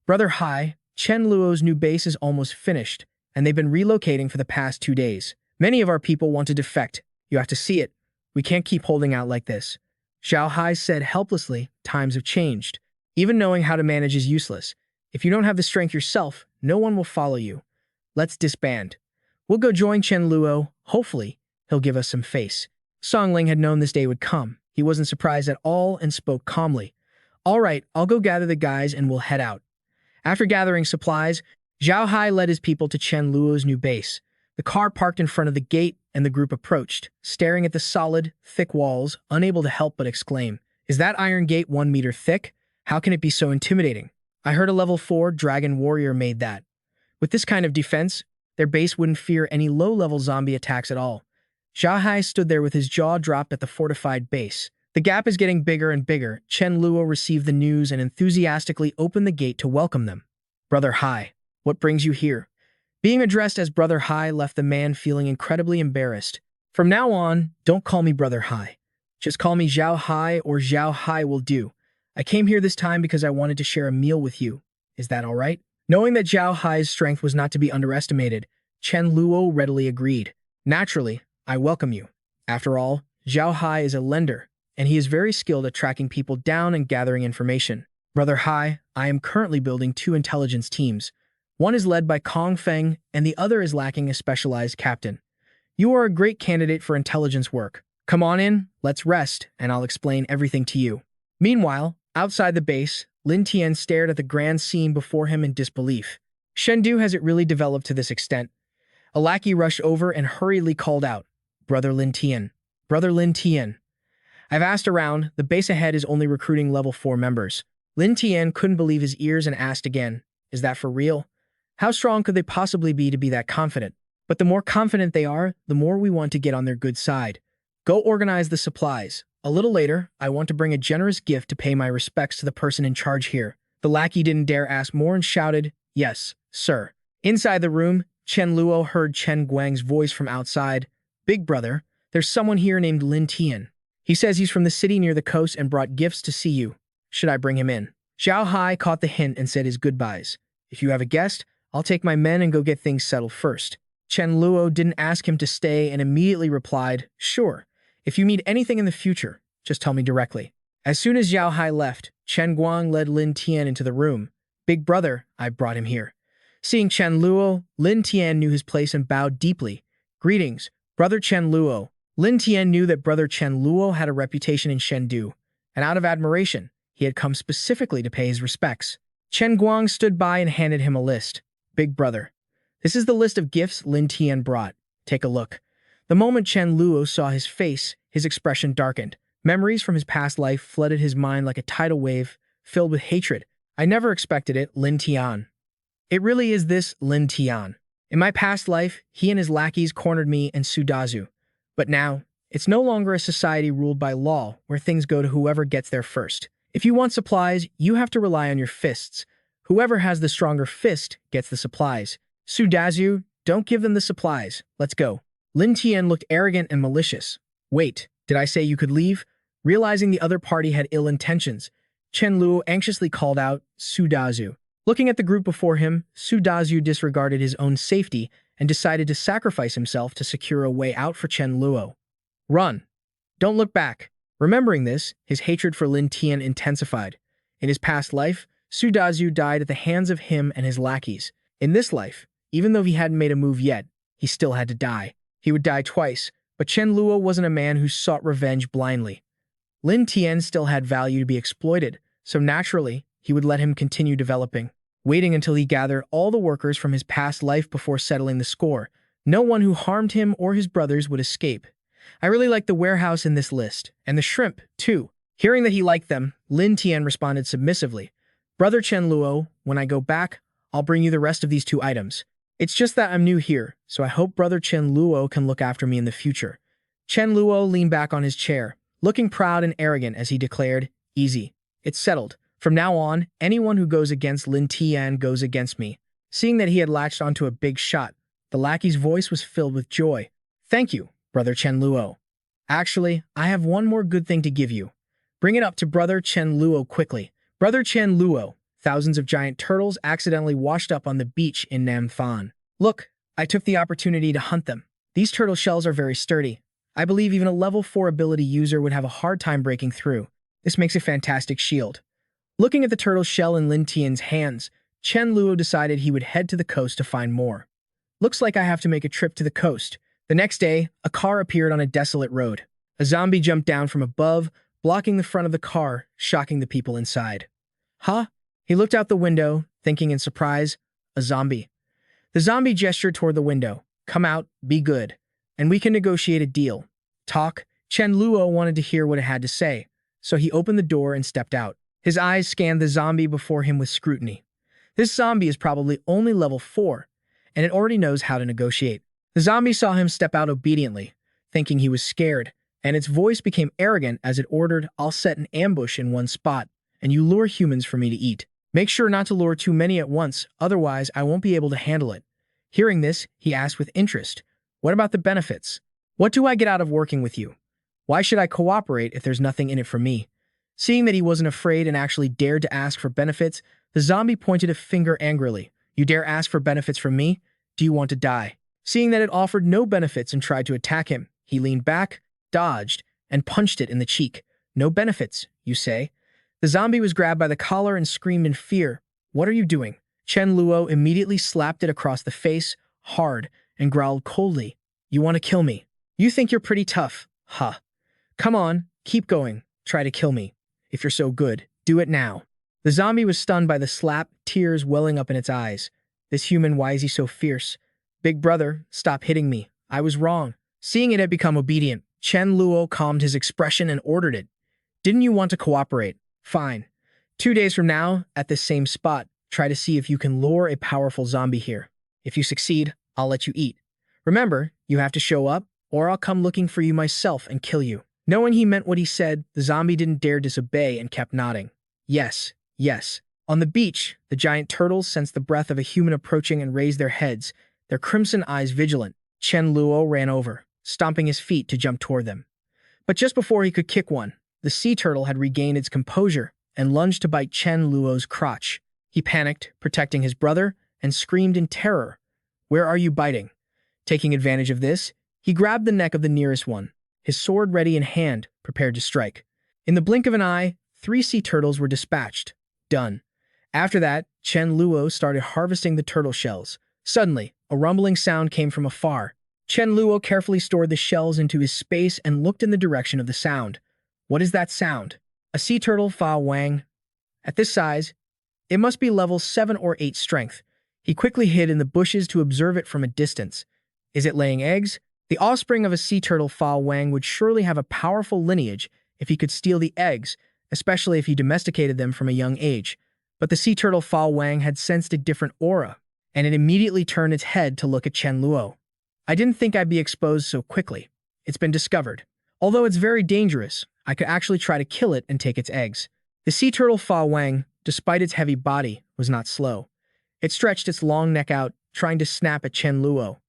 Brother Hai, Chen Luo's new base is almost finished, and they've been relocating for the past 2 days. Many of our people want to defect. You have to see it. We can't keep holding out like this. Zhao Hai said helplessly, times have changed. Even knowing how to manage is useless. If you don't have the strength yourself, no one will follow you. Let's disband. We'll go join Chen Luo. Hopefully, he'll give us some face. Song Ling had known this day would come. He wasn't surprised at all and spoke calmly. All right, I'll go gather the guys and we'll head out. After gathering supplies, Zhao Hai led his people to Chen Luo's new base. The car parked in front of the gate and the group approached, staring at the solid, thick walls, unable to help but exclaim, "Is that iron gate 1 meter thick? How can it be so intimidating? I heard a level 4 dragon warrior made that." With this kind of defense, their base wouldn't fear any low-level zombie attacks at all. Zhao Hai stood there with his jaw dropped at the fortified base. The gap is getting bigger and bigger. Chen Luo received the news and enthusiastically opened the gate to welcome them. Brother Hai, what brings you here? Being addressed as Brother Hai left the man feeling incredibly embarrassed. From now on, don't call me Brother Hai. Just call me Zhao Hai or Zhao Hai will do. I came here this time because I wanted to share a meal with you. Is that all right? Knowing that Zhao Hai's strength was not to be underestimated, Chen Luo readily agreed. Naturally, I welcome you. After all, Zhao Hai is a lender, and he is very skilled at tracking people down and gathering information. Brother Hai, I am currently building 2 intelligence teams. One is led by Kong Feng, and the other is lacking a specialized captain. You are a great candidate for intelligence work. Come on in, let's rest, and I'll explain everything to you. Meanwhile, outside the base, Lin Tian stared at the grand scene before him in disbelief. Shendu, has it really developed to this extent? A lackey rushed over and hurriedly called out, Brother Lin Tian. Brother Lin Tian. I've asked around, the base ahead is only recruiting level 4 members. Lin Tian couldn't believe his ears and asked again, is that for real? How strong could they possibly be to be that confident? But the more confident they are, the more we want to get on their good side. Go organize the supplies. A little later, I want to bring a generous gift to pay my respects to the person in charge here. The lackey didn't dare ask more and shouted, yes, sir. Inside the room, Chen Luo heard Chen Guang's voice from outside. Big brother, there's someone here named Lin Tian. He says he's from the city near the coast and brought gifts to see you. Should I bring him in? Zhao Hai caught the hint and said his goodbyes. If you have a guest, I'll take my men and go get things settled first. Chen Luo didn't ask him to stay and immediately replied, sure. If you need anything in the future, just tell me directly. As soon as Yao Hai left, Chen Guang led Lin Tian into the room. Big brother, I brought him here. Seeing Chen Luo, Lin Tian knew his place and bowed deeply. Greetings, brother Chen Luo. Lin Tian knew that brother Chen Luo had a reputation in Chengdu, and out of admiration, he had come specifically to pay his respects. Chen Guang stood by and handed him a list. Big brother. This is the list of gifts Lin Tian brought. Take a look. The moment Chen Luo saw his face, his expression darkened. Memories from his past life flooded his mind like a tidal wave, filled with hatred. I never expected it, Lin Tian. It really is this Lin Tian. In my past life, he and his lackeys cornered me and Sudazu. But now, it's no longer a society ruled by law where things go to whoever gets there first. If you want supplies, you have to rely on your fists. Whoever has the stronger fist gets the supplies. Sudazu, don't give them the supplies. Let's go. Lin Tian looked arrogant and malicious. Wait, did I say you could leave? Realizing the other party had ill intentions, Chen Luo anxiously called out, Sudazu. Looking at the group before him, Sudazu disregarded his own safety and decided to sacrifice himself to secure a way out for Chen Luo. Run. Don't look back. Remembering this, his hatred for Lin Tian intensified. In his past life, Sudazu died at the hands of him and his lackeys. In this life, even though he hadn't made a move yet, he still had to die. He would die twice, but Chen Luo wasn't a man who sought revenge blindly. Lin Tian still had value to be exploited, so naturally, he would let him continue developing, waiting until he gathered all the workers from his past life before settling the score. No one who harmed him or his brothers would escape. I really like the warehouse in this list, and the shrimp, too. Hearing that he liked them, Lin Tian responded submissively. Brother Chen Luo, when I go back, I'll bring you the rest of these 2 items. It's just that I'm new here, so I hope brother Chen Luo can look after me in the future. Chen Luo leaned back on his chair, looking proud and arrogant as he declared, easy. It's settled. From now on, anyone who goes against Lin Tian goes against me. Seeing that he had latched onto a big shot, the lackey's voice was filled with joy. Thank you, brother Chen Luo. Actually, I have one more good thing to give you. Bring it up to brother Chen Luo quickly. Brother Chen Luo, thousands of giant turtles accidentally washed up on the beach in Namfan. Look, I took the opportunity to hunt them. These turtle shells are very sturdy. I believe even a level 4 ability user would have a hard time breaking through. This makes a fantastic shield. Looking at the turtle shell in Lin Tian's hands, Chen Luo decided he would head to the coast to find more. Looks like I have to make a trip to the coast. The next day, a car appeared on a desolate road. A zombie jumped down from above, blocking the front of the car, shocking the people inside. Huh? He looked out the window, thinking in surprise, a zombie. The zombie gestured toward the window. Come out, be good, and we can negotiate a deal. Talk. Chen Luo wanted to hear what it had to say, so he opened the door and stepped out. His eyes scanned the zombie before him with scrutiny. This zombie is probably only level 4, and it already knows how to negotiate. The zombie saw him step out obediently, thinking he was scared, and its voice became arrogant as it ordered, I'll set an ambush in one spot, and you lure humans for me to eat. Make sure not to lure too many at once, otherwise I won't be able to handle it. Hearing this, he asked with interest, what about the benefits? What do I get out of working with you? Why should I cooperate if there's nothing in it for me? Seeing that he wasn't afraid and actually dared to ask for benefits, the zombie pointed a finger angrily. You dare ask for benefits from me? Do you want to die? Seeing that it offered no benefits and tried to attack him, he leaned back, dodged, and punched it in the cheek. No benefits, you say? The zombie was grabbed by the collar and screamed in fear. What are you doing? Chen Luo immediately slapped it across the face, hard, and growled coldly. You want to kill me? You think you're pretty tough, huh? Come on, keep going. Try to kill me. If you're so good, do it now. The zombie was stunned by the slap, tears welling up in its eyes. This human, why is he so fierce? Big brother, stop hitting me. I was wrong. Seeing it had become obedient, Chen Luo calmed his expression and ordered it. Didn't you want to cooperate? Fine. 2 days from now, at this same spot, try to see if you can lure a powerful zombie here. If you succeed, I'll let you eat. Remember, you have to show up, or I'll come looking for you myself and kill you. Knowing he meant what he said, the zombie didn't dare disobey and kept nodding. Yes, yes. On the beach, the giant turtles sensed the breath of a human approaching and raised their heads, their crimson eyes vigilant. Chen Luo ran over, stomping his feet to jump toward them. But just before he could kick one, the sea turtle had regained its composure and lunged to bite Chen Luo's crotch. He panicked, protecting his brother, and screamed in terror. "Where are you biting?" Taking advantage of this, he grabbed the neck of the nearest one, his sword ready in hand, prepared to strike. In the blink of an eye, 3 sea turtles were dispatched. Done. After that, Chen Luo started harvesting the turtle shells. Suddenly, a rumbling sound came from afar. Chen Luo carefully stored the shells into his space and looked in the direction of the sound. What is that sound? A sea turtle, Fa Wang. At this size, it must be level 7 or 8 strength. He quickly hid in the bushes to observe it from a distance. Is it laying eggs? The offspring of a sea turtle, Fa Wang, would surely have a powerful lineage if he could steal the eggs, especially if he domesticated them from a young age. But the sea turtle Fa Wang had sensed a different aura, and it immediately turned its head to look at Chen Luo. I didn't think I'd be exposed so quickly. It's been discovered. Although it's very dangerous, I could actually try to kill it and take its eggs. The sea turtle Fa Wang, despite its heavy body, was not slow. It stretched its long neck out, trying to snap at Chen Luo.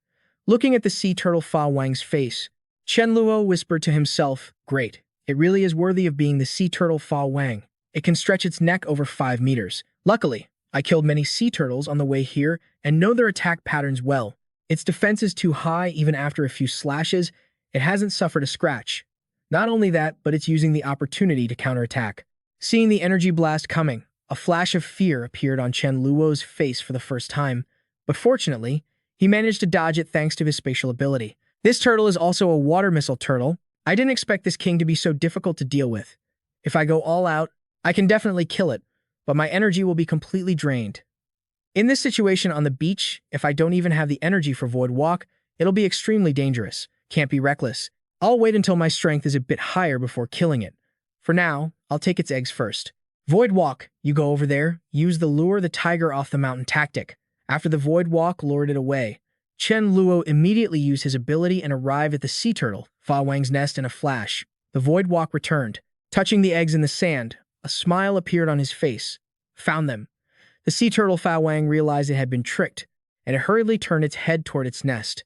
Looking at the sea turtle Fa Wang's face, Chen Luo whispered to himself, "Great. It really is worthy of being the sea turtle Fa Wang. It can stretch its neck over 5 meters. Luckily, I killed many sea turtles on the way here and know their attack patterns well. Its defense is too high even after a few slashes. It hasn't suffered a scratch. Not only that, but it's using the opportunity to counterattack." Seeing the energy blast coming, a flash of fear appeared on Chen Luo's face for the first time, but fortunately, he managed to dodge it thanks to his spatial ability. This turtle is also a water missile turtle. I didn't expect this king to be so difficult to deal with. If I go all out, I can definitely kill it, but my energy will be completely drained. In this situation on the beach, if I don't even have the energy for Void Walk, it'll be extremely dangerous. Can't be reckless. I'll wait until my strength is a bit higher before killing it. For now, I'll take its eggs first. Void Walk, you go over there, use the lure the tiger off the mountain tactic. After the Void Walk lured it away, Chen Luo immediately used his ability and arrived at the sea turtle, Fa Wang's nest in a flash. The Void Walk returned. Touching the eggs in the sand, a smile appeared on his face. Found them. The sea turtle Fa Wang realized it had been tricked, and it hurriedly turned its head toward its nest.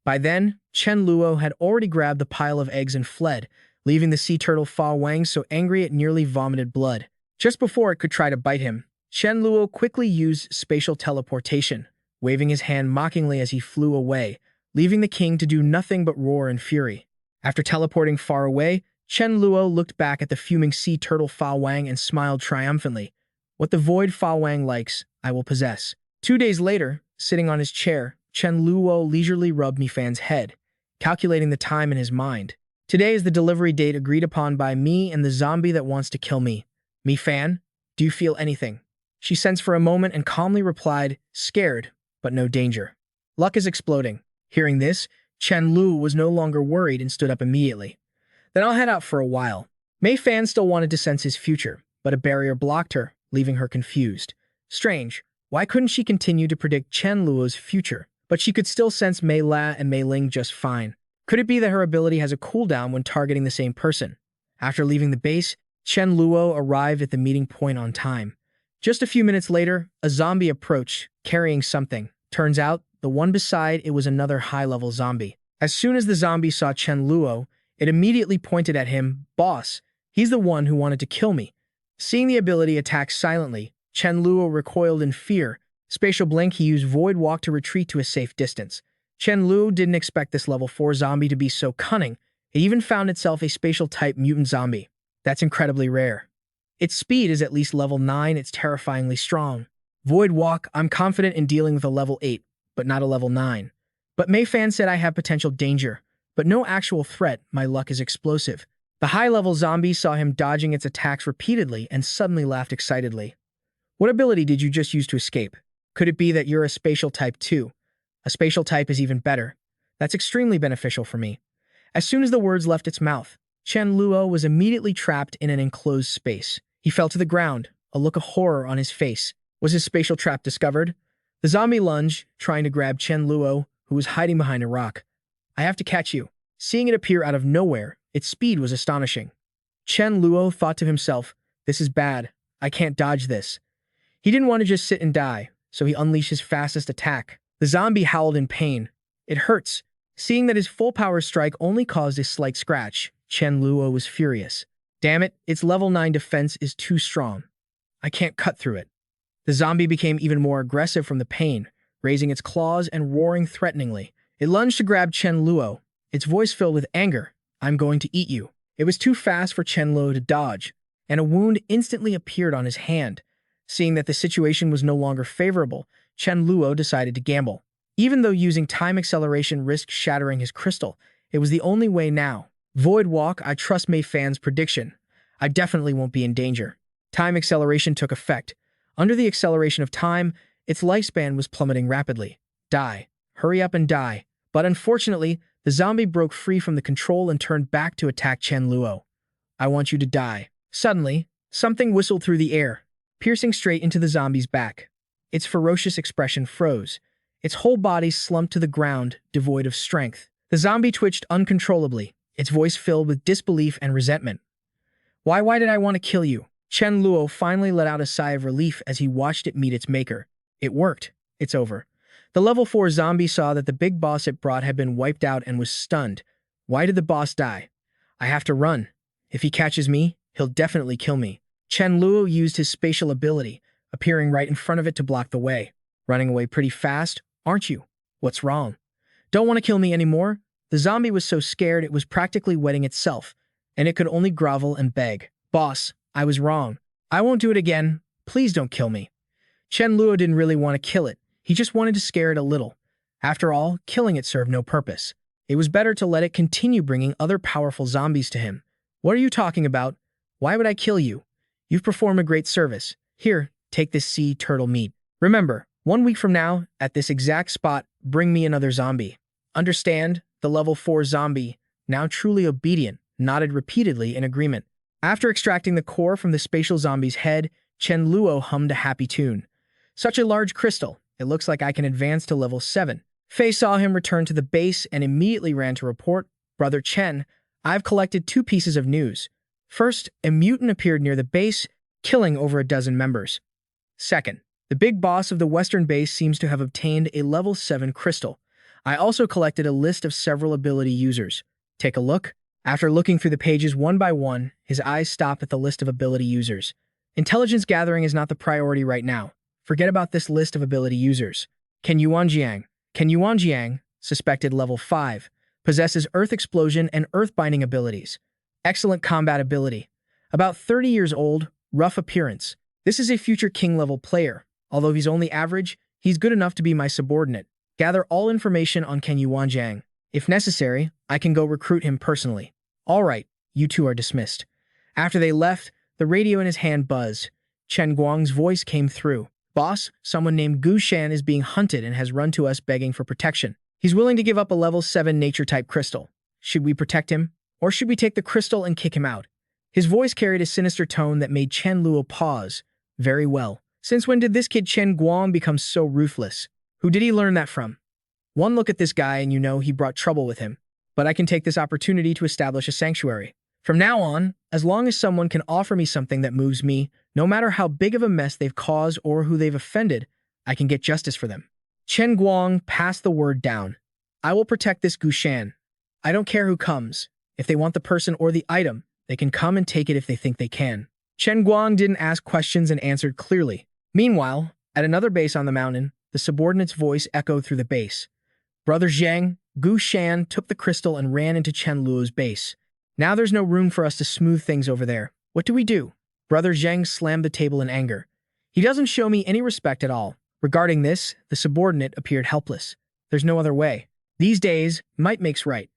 By then, Chen Luo had already grabbed the pile of eggs and fled, leaving the sea turtle Fa Wang so angry it nearly vomited blood. Just before it could try to bite him, Chen Luo quickly used spatial teleportation, waving his hand mockingly as he flew away, leaving the king to do nothing but roar in fury. After teleporting far away, Chen Luo looked back at the fuming sea turtle Fa Wang and smiled triumphantly. What the void Fa Wang likes, I will possess. 2 days later, sitting on his chair, Chen Luo leisurely rubbed Mi Fan's head, calculating the time in his mind. Today is the delivery date agreed upon by me and the zombie that wants to kill me. Mi Fan, do you feel anything? She sensed for a moment and calmly replied, scared, but no danger. Luck is exploding. Hearing this, Chen Luo was no longer worried and stood up immediately. Then I'll head out for a while. Mei Fan still wanted to sense his future, but a barrier blocked her, leaving her confused. Strange, why couldn't she continue to predict Chen Luo's future? But she could still sense Mei La and Mei Ling just fine. Could it be that her ability has a cooldown when targeting the same person? After leaving the base, Chen Luo arrived at the meeting point on time. Just a few minutes later, a zombie approached, carrying something. Turns out, the one beside it was another high-level zombie. As soon as the zombie saw Chen Luo, it immediately pointed at him, "Boss, he's the one who wanted to kill me." Seeing the ability attack silently, Chen Luo recoiled in fear. Spatial blink, he used Void Walk to retreat to a safe distance. Chen Luo didn't expect this level 4 zombie to be so cunning. It even found itself a spatial-type mutant zombie. That's incredibly rare. Its speed is at least level 9, it's terrifyingly strong. Void Walk, I'm confident in dealing with a level 8, but not a level 9. But Mei Fan said I have potential danger, but no actual threat, my luck is explosive. The high-level zombie saw him dodging its attacks repeatedly and suddenly laughed excitedly. What ability did you just use to escape? Could it be that you're a spatial type too? A spatial type is even better. That's extremely beneficial for me. As soon as the words left its mouth, Chen Luo was immediately trapped in an enclosed space. He fell to the ground, a look of horror on his face. Was his spatial trap discovered? The zombie lunged, trying to grab Chen Luo, who was hiding behind a rock. I have to catch you. Seeing it appear out of nowhere, its speed was astonishing. Chen Luo thought to himself, this is bad. I can't dodge this. He didn't want to just sit and die, so he unleashed his fastest attack. The zombie howled in pain. It hurts. Seeing that his full power strike only caused a slight scratch, Chen Luo was furious. Damn it, its level 9 defense is too strong. I can't cut through it. The zombie became even more aggressive from the pain, raising its claws and roaring threateningly. It lunged to grab Chen Luo, its voice filled with anger. "I'm going to eat you." It was too fast for Chen Luo to dodge, and a wound instantly appeared on his hand. Seeing that the situation was no longer favorable, Chen Luo decided to gamble. Even though using time acceleration risked shattering his crystal, it was the only way now. Void Walk, I trust Mei Fan's prediction. I definitely won't be in danger. Time acceleration took effect. Under the acceleration of time, its lifespan was plummeting rapidly. Die. Hurry up and die. But unfortunately, the zombie broke free from the control and turned back to attack Chen Luo. "I want you to die." Suddenly, something whistled through the air, piercing straight into the zombie's back. Its ferocious expression froze. Its whole body slumped to the ground, devoid of strength. The zombie twitched uncontrollably, its voice filled with disbelief and resentment. Why did I want to kill you?" Chen Luo finally let out a sigh of relief as he watched it meet its maker. It worked. It's over. The level 4 zombie saw that the big boss it brought had been wiped out and was stunned. Why did the boss die? I have to run. If he catches me, he'll definitely kill me. Chen Luo used his spatial ability, appearing right in front of it to block the way. Running away pretty fast, aren't you? What's wrong? Don't want to kill me anymore? The zombie was so scared it was practically wetting itself, and it could only grovel and beg. Boss, I was wrong. I won't do it again. Please don't kill me. Chen Luo didn't really want to kill it. He just wanted to scare it a little. After all, killing it served no purpose. It was better to let it continue bringing other powerful zombies to him. What are you talking about? Why would I kill you? You've performed a great service. Here, take this sea turtle meat. Remember, 1 week from now, at this exact spot, bring me another zombie. Understand? The level 4 zombie, now truly obedient, nodded repeatedly in agreement. After extracting the core from the spatial zombie's head, Chen Luo hummed a happy tune. Such a large crystal. It looks like I can advance to level 7. Fei saw him return to the base and immediately ran to report, "Brother Chen, I've collected 2 pieces of news. First, a mutant appeared near the base, killing over a dozen members. Second, the big boss of the western base seems to have obtained a level 7 crystal. I also collected a list of several ability users. Take a look." After looking through the pages one by one, his eyes stopped at the list of ability users. Intelligence gathering is not the priority right now. Forget about this list of ability users. Chen Yuanjiang, suspected level 5, possesses Earth Explosion and Earth Binding abilities. Excellent combat ability. About 30 years old, rough appearance. This is a future king-level player. Although he's only average, he's good enough to be my subordinate. Gather all information on Chen Yuanjiang. If necessary, I can go recruit him personally. All right, you two are dismissed. After they left, the radio in his hand buzzed. Chen Guang's voice came through. Boss, someone named Gu Shan is being hunted and has run to us begging for protection. He's willing to give up a level 7 nature-type crystal. Should we protect him? Or should we take the crystal and kick him out? His voice carried a sinister tone that made Chen Luo pause. Very well. Since when did this kid Chen Guang become so ruthless? Who did he learn that from? One look at this guy and you know he brought trouble with him. But I can take this opportunity to establish a sanctuary. From now on, as long as someone can offer me something that moves me, no matter how big of a mess they've caused or who they've offended, I can get justice for them. Chen Guang passed the word down. I will protect this Gu Shan. I don't care who comes. If they want the person or the item, they can come and take it if they think they can. Chen Guang didn't ask questions and answered clearly. Meanwhile, at another base on the mountain, the subordinate's voice echoed through the base. Brother Zhang, Gu Shan took the crystal and ran into Chen Luo's base. Now there's no room for us to smooth things over there. What do we do? Brother Zhang slammed the table in anger. He doesn't show me any respect at all. Regarding this, the subordinate appeared helpless. There's no other way. These days, might makes right.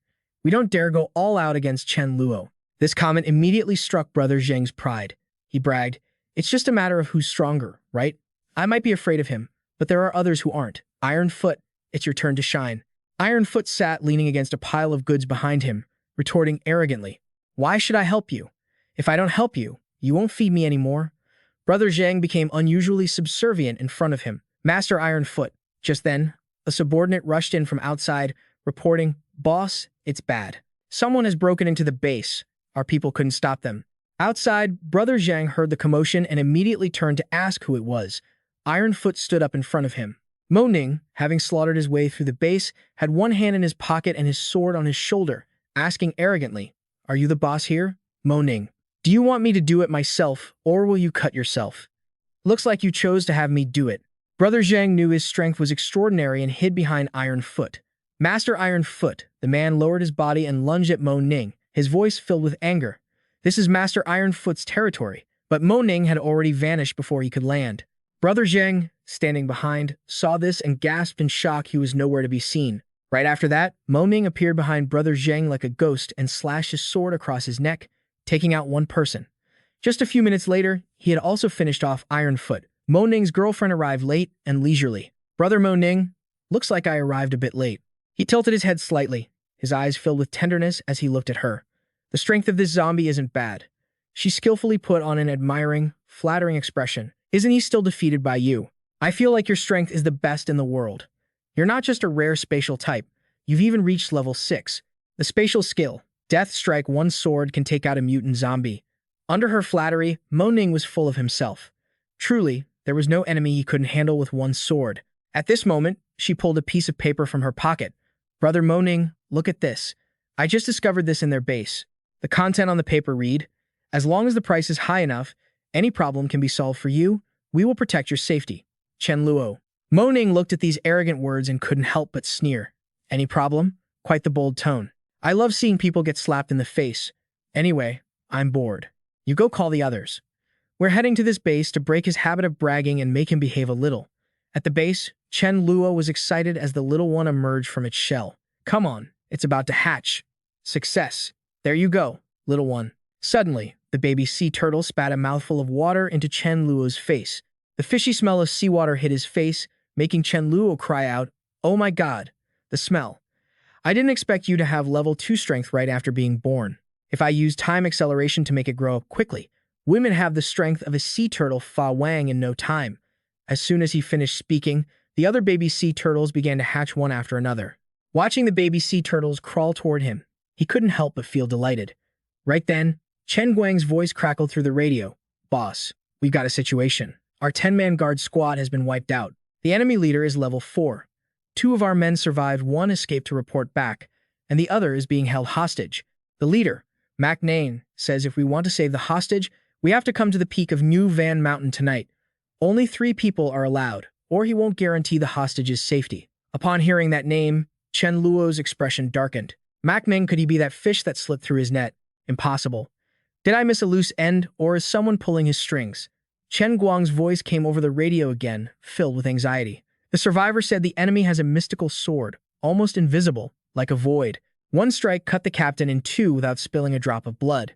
We don't dare go all out against Chen Luo. This comment immediately struck Brother Zhang's pride. He bragged, "It's just a matter of who's stronger, right? I might be afraid of him, but there are others who aren't. Iron Foot, it's your turn to shine." Iron Foot sat leaning against a pile of goods behind him, retorting arrogantly, "Why should I help you? If I don't help you, you won't feed me anymore." Brother Zhang became unusually subservient in front of him. Master Iron Foot. Just then, a subordinate rushed in from outside, reporting, "Boss, it's bad. Someone has broken into the base. Our people couldn't stop them." Outside, Brother Zhang heard the commotion and immediately turned to ask who it was. Iron Foot stood up in front of him. Mo Ning, having slaughtered his way through the base, had one hand in his pocket and his sword on his shoulder, asking arrogantly, "Are you the boss here?" Mo Ning. "Do you want me to do it myself, or will you cut yourself?" Looks like you chose to have me do it. Brother Zhang knew his strength was extraordinary and hid behind Iron Foot. Master Iron Foot, the man lowered his body and lunged at Mo Ning, his voice filled with anger. This is Master Iron Foot's territory, but Mo Ning had already vanished before he could land. Brother Zhang, standing behind, saw this and gasped in shock. He was nowhere to be seen. Right after that, Mo Ning appeared behind Brother Zhang like a ghost and slashed his sword across his neck, taking out one person. Just a few minutes later, he had also finished off Iron Foot. Mo Ning's girlfriend arrived late and leisurely. Brother Mo Ning, looks like I arrived a bit late. He tilted his head slightly, his eyes filled with tenderness as he looked at her. The strength of this zombie isn't bad. She skillfully put on an admiring, flattering expression. Isn't he still defeated by you? I feel like your strength is the best in the world. You're not just a rare spatial type. You've even reached level 6. The spatial skill, Death Strike one sword can take out a mutant zombie. Under her flattery, Mo Ning was full of himself. Truly, there was no enemy he couldn't handle with one sword. At this moment, she pulled a piece of paper from her pocket. Brother Mo Ning, look at this. I just discovered this in their base. The content on the paper read, as long as the price is high enough, any problem can be solved for you. We will protect your safety. Chen Luo. Mo Ning looked at these arrogant words and couldn't help but sneer. Any problem? Quite the bold tone. I love seeing people get slapped in the face. Anyway, I'm bored. You go call the others. We're heading to this base to break his habit of bragging and make him behave a little. At the base, Chen Luo was excited as the little one emerged from its shell. Come on, it's about to hatch. Success. There you go, little one. Suddenly, the baby sea turtle spat a mouthful of water into Chen Luo's face. The fishy smell of seawater hit his face, making Chen Luo cry out, "Oh my god, the smell. I didn't expect you to have level 2 strength right after being born. If I use time acceleration to make it grow up quickly, women have the strength of a sea turtle Fa Wang in no time." As soon as he finished speaking, the other baby sea turtles began to hatch one after another. Watching the baby sea turtles crawl toward him, he couldn't help but feel delighted. Right then, Chen Guang's voice crackled through the radio. "Boss, we've got a situation. Our 10-man guard squad has been wiped out. The enemy leader is level 4. 2 of our men survived, one escaped to report back, and the other is being held hostage. The leader, Mac Nain, says if we want to save the hostage, we have to come to the peak of New Van Mountain tonight. Only 3 people are allowed, or he won't guarantee the hostage's safety." Upon hearing that name, Chen Luo's expression darkened. Mac Nain, could he be that fish that slipped through his net? Impossible. Did I miss a loose end, or is someone pulling his strings? Chen Guang's voice came over the radio again, filled with anxiety. The survivor said the enemy has a mystical sword, almost invisible, like a void. One strike cut the captain in 2 without spilling a drop of blood.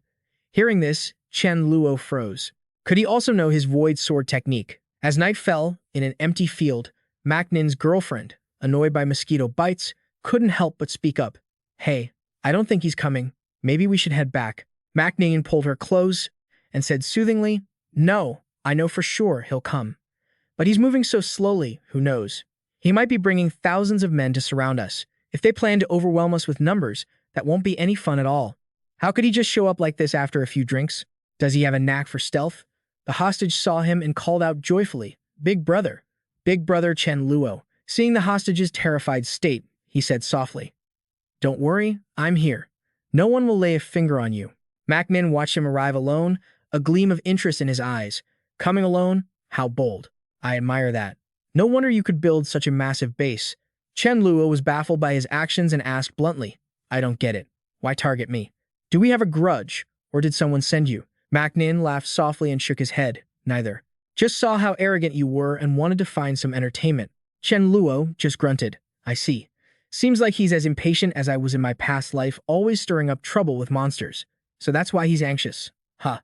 Hearing this, Chen Luo froze. Could he also know his void sword technique? As night fell, in an empty field, Mac Nin's girlfriend, annoyed by mosquito bites, couldn't help but speak up. "Hey, I don't think he's coming. Maybe we should head back." Mac Nin pulled her close and said soothingly, "No, I know for sure he'll come. But he's moving so slowly, who knows? He might be bringing thousands of men to surround us. If they plan to overwhelm us with numbers, that won't be any fun at all. How could he just show up like this after a few drinks? Does he have a knack for stealth?" The hostage saw him and called out joyfully, Big brother Chen Luo." Seeing the hostage's terrified state, he said softly, "Don't worry, I'm here. No one will lay a finger on you." Mac Nin watched him arrive alone, a gleam of interest in his eyes. Coming alone? How bold. I admire that. No wonder you could build such a massive base. Chen Luo was baffled by his actions and asked bluntly, "I don't get it. Why target me? Do we have a grudge, or did someone send you?" Mac Nin laughed softly and shook his head. "Neither. Just saw how arrogant you were and wanted to find some entertainment." Chen Luo just grunted. "I see. Seems like he's as impatient as I was in my past life, always stirring up trouble with monsters. So that's why he's anxious. Huh.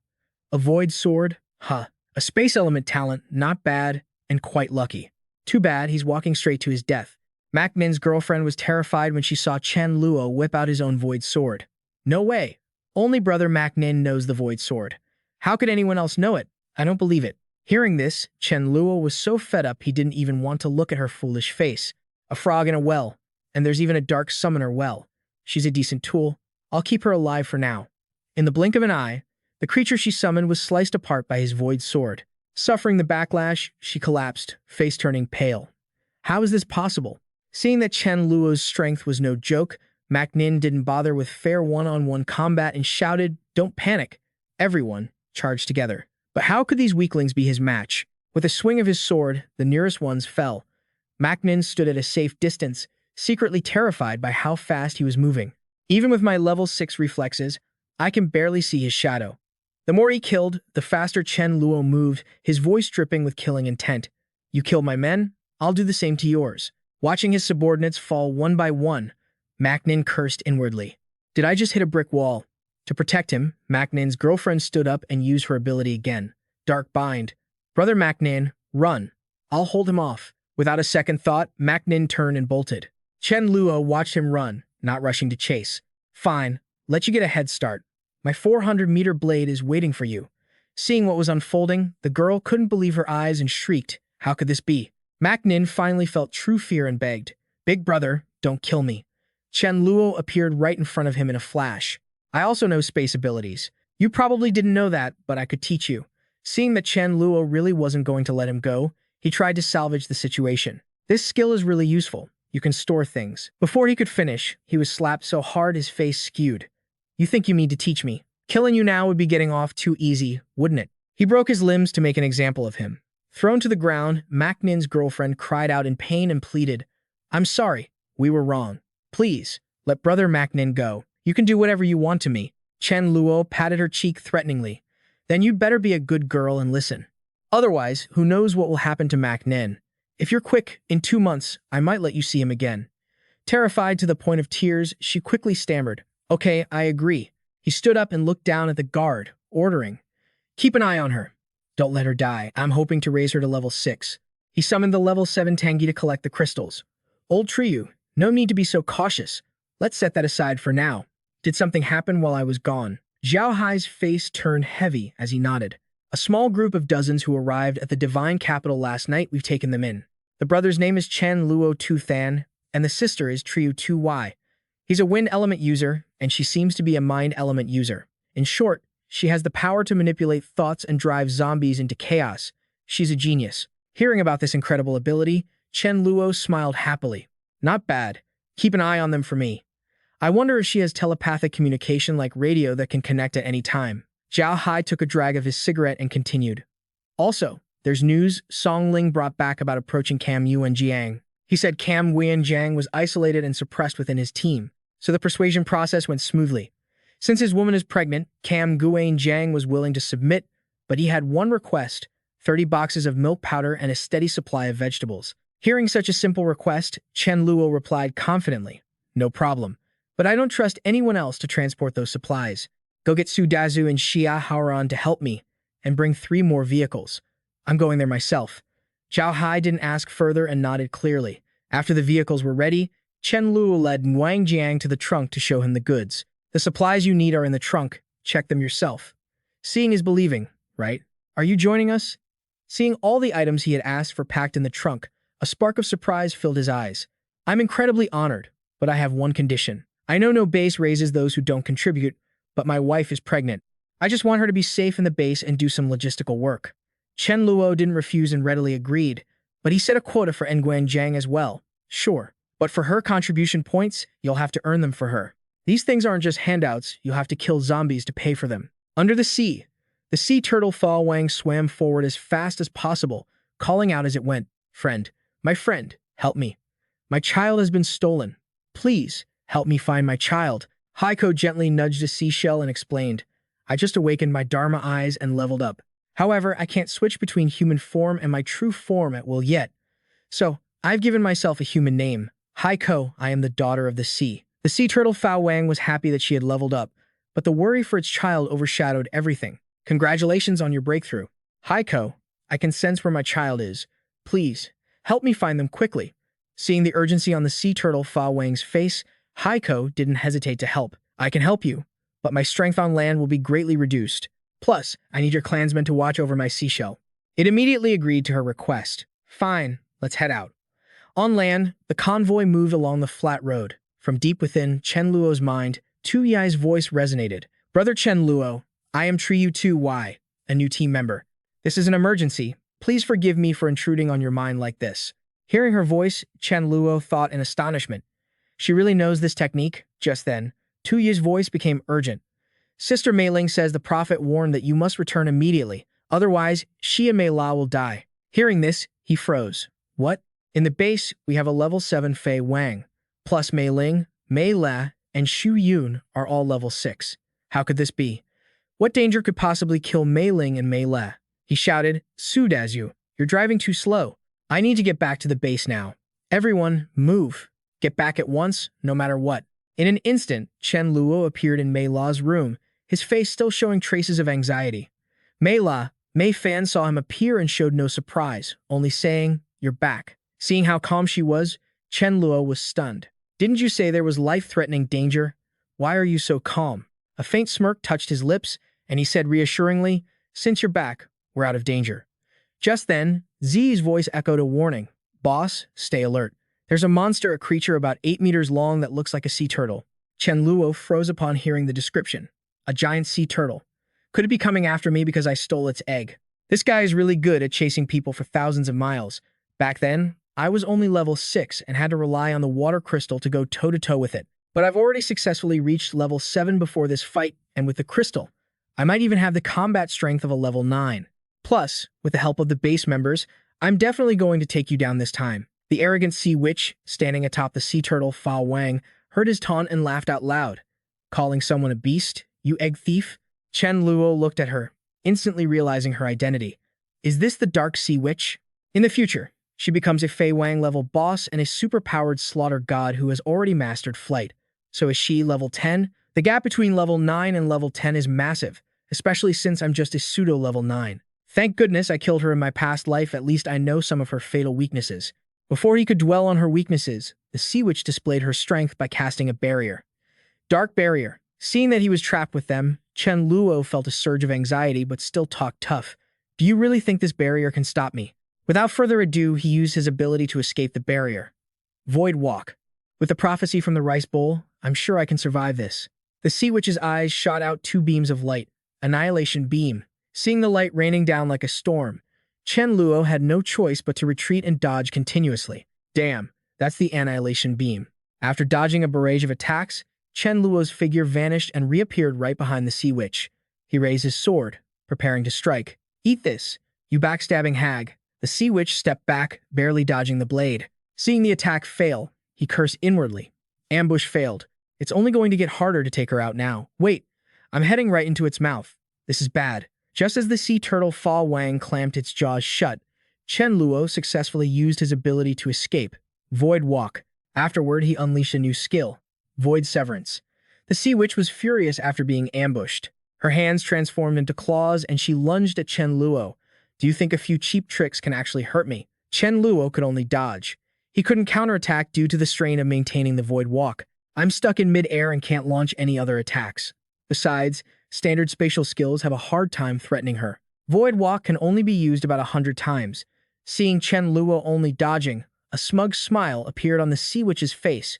A void sword? Huh. A space element talent, not bad, and quite lucky. Too bad he's walking straight to his death." Mac Nin's girlfriend was terrified when she saw Chen Luo whip out his own void sword. "No way. Only brother Mac Nin knows the void sword. How could anyone else know it? I don't believe it." Hearing this, Chen Luo was so fed up he didn't even want to look at her foolish face. A frog in a well, and there's even a dark summoner well. She's a decent tool. I'll keep her alive for now. In the blink of an eye, the creature she summoned was sliced apart by his void sword. Suffering the backlash, she collapsed, face turning pale. How is this possible? Seeing that Chen Luo's strength was no joke, Mac Nin didn't bother with fair one-on-one combat and shouted, "Don't panic." Everyone charged together. But how could these weaklings be his match? With a swing of his sword, the nearest ones fell. Macnin stood at a safe distance, secretly terrified by how fast he was moving. Even with my level 6 reflexes, I can barely see his shadow. The more he killed, the faster Chen Luo moved, his voice dripping with killing intent. You kill my men, I'll do the same to yours. Watching his subordinates fall one by one, Macnin cursed inwardly. Did I just hit a brick wall? To protect him, Macnin's girlfriend stood up and used her ability again. Dark Bind. Brother Macnin, run. I'll hold him off. Without a second thought, Macnin turned and bolted. Chen Luo watched him run, not rushing to chase. Fine, let you get a head start. My 400-meter blade is waiting for you. Seeing what was unfolding, the girl couldn't believe her eyes and shrieked, how could this be? Macnin finally felt true fear and begged, Big brother, don't kill me. Chen Luo appeared right in front of him in a flash. I also know space abilities. You probably didn't know that, but I could teach you. Seeing that Chen Luo really wasn't going to let him go, he tried to salvage the situation. This skill is really useful. You can store things. Before he could finish, he was slapped so hard his face skewed. You think you mean to teach me? Killing you now would be getting off too easy, wouldn't it? He broke his limbs to make an example of him. Thrown to the ground, Macnin's girlfriend cried out in pain and pleaded, I'm sorry, we were wrong. Please, let brother Macnin go. You can do whatever you want to me. Chen Luo patted her cheek threateningly. Then you'd better be a good girl and listen. Otherwise, who knows what will happen to Macnin. If you're quick, in 2 months, I might let you see him again. Terrified to the point of tears, she quickly stammered, Okay, I agree. He stood up and looked down at the guard, ordering, Keep an eye on her. Don't let her die. I'm hoping to raise her to level 6. He summoned the level 7 Tangi to collect the crystals. Old Triyu, no need to be so cautious. Let's set that aside for now. Did something happen while I was gone? Zhao Hai's face turned heavy as he nodded. A small group of dozens who arrived at the divine capital last night, we've taken them in. The brother's name is Chen Luo Tu Than, and the sister is Triyu Tu Y. He's a wind element user, and she seems to be a mind element user. In short, she has the power to manipulate thoughts and drive zombies into chaos. She's a genius. Hearing about this incredible ability, Chen Luo smiled happily. Not bad. Keep an eye on them for me. I wonder if she has telepathic communication like radio that can connect at any time. Zhao Hai took a drag of his cigarette and continued. Also, there's news Song Ling brought back about approaching Cam Yuan Jiang. He said Cam Yuan Jiang was isolated and suppressed within his team, so the persuasion process went smoothly. Since his woman is pregnant, Cam Yuan Jiang was willing to submit, but he had one request, 30 boxes of milk powder and a steady supply of vegetables. Hearing such a simple request, Chen Luo replied confidently, No problem, but I don't trust anyone else to transport those supplies. Go get Su Dazu and Xia Haoran to help me, and bring 3 more vehicles. I'm going there myself. Zhao Hai didn't ask further and nodded clearly. After the vehicles were ready, Chen Luo led Wang Jiang to the trunk to show him the goods. The supplies you need are in the trunk. Check them yourself. Seeing is believing, right? Are you joining us? Seeing all the items he had asked for packed in the trunk, a spark of surprise filled his eyes. I'm incredibly honored, but I have one condition. I know no base raises those who don't contribute, but my wife is pregnant. I just want her to be safe in the base and do some logistical work. Chen Luo didn't refuse and readily agreed, but he set a quota for Nguyen Jiang as well. Sure, but for her contribution points, you'll have to earn them for her. These things aren't just handouts, you'll have to kill zombies to pay for them. Under the sea turtle Fa Wang swam forward as fast as possible, calling out as it went, my friend, help me. My child has been stolen. Please, help me find my child. Heiko gently nudged a seashell and explained, I just awakened my Dharma eyes and leveled up. However, I can't switch between human form and my true form at will yet. So, I've given myself a human name. Heiko, I am the daughter of the sea. The sea turtle Fa Wang was happy that she had leveled up, but the worry for its child overshadowed everything. Congratulations on your breakthrough. Heiko, I can sense where my child is. Please, help me find them quickly. Seeing the urgency on the sea turtle Fa Wang's face, Heiko didn't hesitate to help. I can help you, but my strength on land will be greatly reduced. Plus, I need your clansmen to watch over my seashell. It immediately agreed to her request. Fine, let's head out. On land, the convoy moved along the flat road. From deep within Chen Luo's mind, Tu Yai's voice resonated. Brother Chen Luo, I am Triyu Tu Y, a new team member. This is an emergency. Please forgive me for intruding on your mind like this. Hearing her voice, Chen Luo thought in astonishment. She really knows this technique? Just then, Tu Yi's voice became urgent. Sister Mei Ling says the prophet warned that you must return immediately, otherwise Xia Mei La will die. Hearing this, he froze. What? In the base, we have a level 7 Fei Wang, plus Mei Ling, Mei La, and Xu Yun are all level 6. How could this be? What danger could possibly kill Mei Ling and Mei La? He shouted, Su Dazyu, you're driving too slow. I need to get back to the base now. Everyone, move. Get back at once, no matter what. In an instant, Chen Luo appeared in Mei La's room, his face still showing traces of anxiety. Mei La, Mei Fan saw him appear and showed no surprise, only saying, you're back. Seeing how calm she was, Chen Luo was stunned. Didn't you say there was life-threatening danger? Why are you so calm? A faint smirk touched his lips, and he said reassuringly, since you're back, we're out of danger. Just then, Zi's voice echoed a warning. Boss, stay alert. There's a monster, a creature about 8 meters long that looks like a sea turtle. Chen Luo froze upon hearing the description. A giant sea turtle. Could it be coming after me because I stole its egg? This guy is really good at chasing people for thousands of miles. Back then, I was only level 6 and had to rely on the water crystal to go toe-to-toe with it. But I've already successfully reached level 7 before this fight, and with the crystal, I might even have the combat strength of a level 9. Plus, with the help of the base members, I'm definitely going to take you down this time. The arrogant sea witch, standing atop the sea turtle Fa Wang, heard his taunt and laughed out loud. Calling someone a beast? You egg thief? Chen Luo looked at her, instantly realizing her identity. Is this the dark sea witch? In the future, she becomes a Fei Wang level boss and a superpowered slaughter god who has already mastered flight. So is she level 10? The gap between level 9 and level 10 is massive, especially since I'm just a pseudo level 9. Thank goodness I killed her in my past life, at least I know some of her fatal weaknesses. Before he could dwell on her weaknesses, the sea witch displayed her strength by casting a barrier. Dark barrier. Seeing that he was trapped with them, Chen Luo felt a surge of anxiety but still talked tough. Do you really think this barrier can stop me? Without further ado, he used his ability to escape the barrier. Void Walk. With the prophecy from the rice bowl, I'm sure I can survive this. The sea witch's eyes shot out 2 beams of light. Annihilation beam. Seeing the light raining down like a storm, Chen Luo had no choice but to retreat and dodge continuously. Damn, that's the annihilation beam. After dodging a barrage of attacks, Chen Luo's figure vanished and reappeared right behind the sea witch. He raised his sword, preparing to strike. Eat this, you backstabbing hag. The sea witch stepped back, barely dodging the blade. Seeing the attack fail, he cursed inwardly. Ambush failed. It's only going to get harder to take her out now. Wait, I'm heading right into its mouth. This is bad. Just as the sea turtle Fa Wang clamped its jaws shut, Chen Luo successfully used his ability to escape. Void Walk. Afterward, he unleashed a new skill. Void Severance. The sea witch was furious after being ambushed. Her hands transformed into claws and she lunged at Chen Luo. Do you think a few cheap tricks can actually hurt me? Chen Luo could only dodge. He couldn't counterattack due to the strain of maintaining the Void Walk. I'm stuck in mid-air and can't launch any other attacks. Besides, standard spatial skills have a hard time threatening her. Void Walk can only be used about 100 times. Seeing Chen Luo only dodging, a smug smile appeared on the sea witch's face.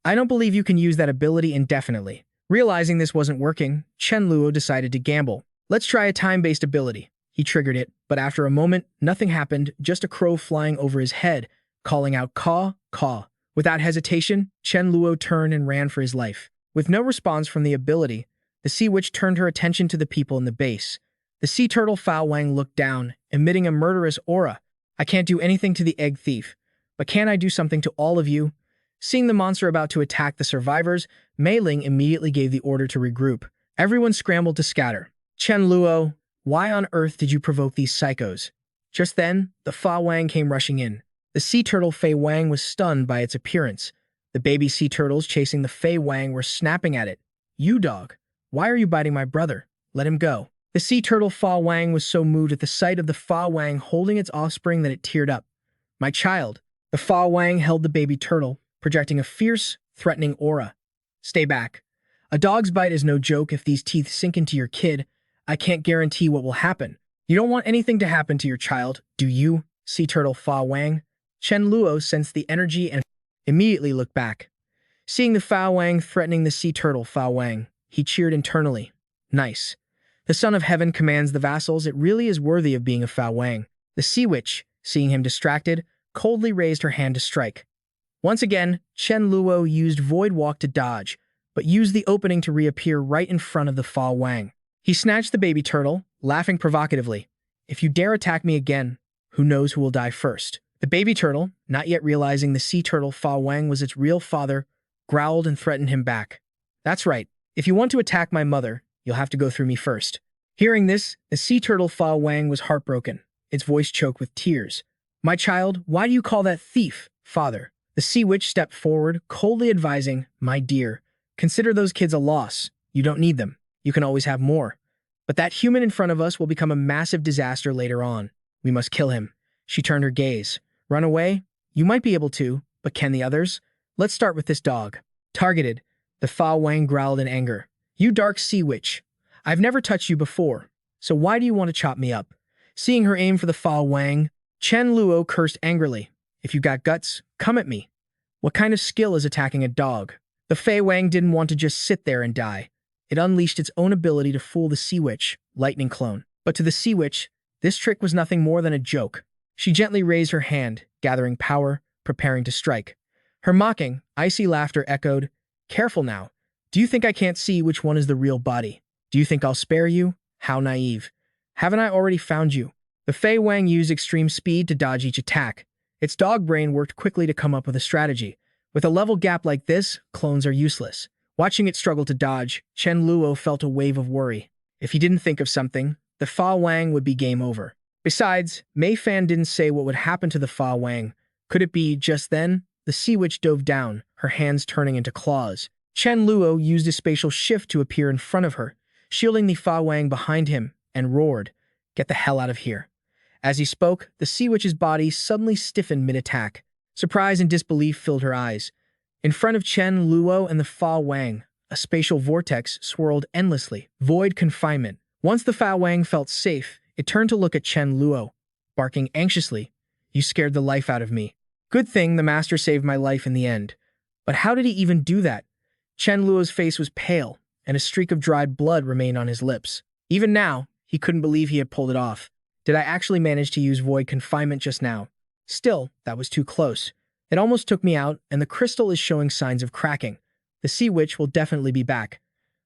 I don't believe you can use that ability indefinitely. Realizing this wasn't working, Chen Luo decided to gamble. Let's try a time-based ability. He triggered it, but after a moment, nothing happened, just a crow flying over his head, calling out caw, caw. Without hesitation, Chen Luo turned and ran for his life. With no response from the ability, the sea witch turned her attention to the people in the base. The sea turtle Fa Wang looked down, emitting a murderous aura. I can't do anything to the egg thief, but can I do something to all of you? Seeing the monster about to attack the survivors, Mei Ling immediately gave the order to regroup. Everyone scrambled to scatter. Chen Luo, why on earth did you provoke these psychos? Just then, the Fa Wang came rushing in. The sea turtle Fei Wang was stunned by its appearance. The baby sea turtles chasing the Fei Wang were snapping at it. You dog, why are you biting my brother? Let him go. The sea turtle Fa Wang was so moved at the sight of the Fa Wang holding its offspring that it teared up. My child. The Fa Wang held the baby turtle, projecting a fierce, threatening aura. Stay back. A dog's bite is no joke. If these teeth sink into your kid, I can't guarantee what will happen. You don't want anything to happen to your child, do you, sea turtle Fa Wang? Chen Luo sensed the energy and immediately looked back. Seeing the Fa Wang threatening the sea turtle Fa Wang, he cheered internally. Nice. The Son of Heaven commands the vassals. It really is worthy of being a Fa Wang. The sea witch, seeing him distracted, coldly raised her hand to strike. Once again, Chen Luo used Void Walk to dodge, but used the opening to reappear right in front of the Fa Wang. He snatched the baby turtle, laughing provocatively. If you dare attack me again, Who knows who will die first? The baby turtle, not yet realizing the sea turtle Fa Wang was its real father, growled and threatened him back. That's right. If you want to attack my mother, you'll have to go through me first. Hearing this, the sea turtle Fa Wang was heartbroken, its voice choked with tears. My child, why do you call that thief, father? The sea witch stepped forward, coldly advising, my dear, consider those kids a loss. You don't need them. You can always have more. But that human in front of us will become a massive disaster later on. We must kill him. She turned her gaze. Run away? You might be able to, but can the others? Let's start with this dog. Targeted, the Fa Wang growled in anger. You dark sea witch. I've never touched you before, so why do you want to chop me up? Seeing her aim for the Fa Wang, Chen Luo cursed angrily. If you got guts, come at me. What kind of skill is attacking a dog? The Fei Wang didn't want to just sit there and die. It unleashed its own ability to fool the sea witch, lightning clone. But to the sea witch, this trick was nothing more than a joke. She gently raised her hand, gathering power, preparing to strike. Her mocking, icy laughter echoed, careful now. Do you think I can't see which one is the real body? Do you think I'll spare you? How naive. Haven't I already found you? The Fei Wang used extreme speed to dodge each attack. Its dog brain worked quickly to come up with a strategy. With a level gap like this, clones are useless. Watching it struggle to dodge, Chen Luo felt a wave of worry. If he didn't think of something, the Fa Wang would be game over. Besides, Mei Fan didn't say what would happen to the Fa Wang. Could it be, just then, the sea witch dove down, her hands turning into claws. Chen Luo used a spatial shift to appear in front of her, shielding the Fa Wang behind him, and roared, "Get the hell out of here." As he spoke, the sea witch's body suddenly stiffened mid-attack. Surprise and disbelief filled her eyes. In front of Chen Luo and the Fa Wang, a spatial vortex swirled endlessly. Void confinement. Once the Fa Wang felt safe, it turned to look at Chen Luo, barking anxiously. You scared the life out of me. Good thing the master saved my life in the end. But how did he even do that? Chen Luo's face was pale, and a streak of dried blood remained on his lips. Even now, he couldn't believe he had pulled it off. Did I actually manage to use void confinement just now? Still, that was too close. It almost took me out, and the crystal is showing signs of cracking. The sea witch will definitely be back.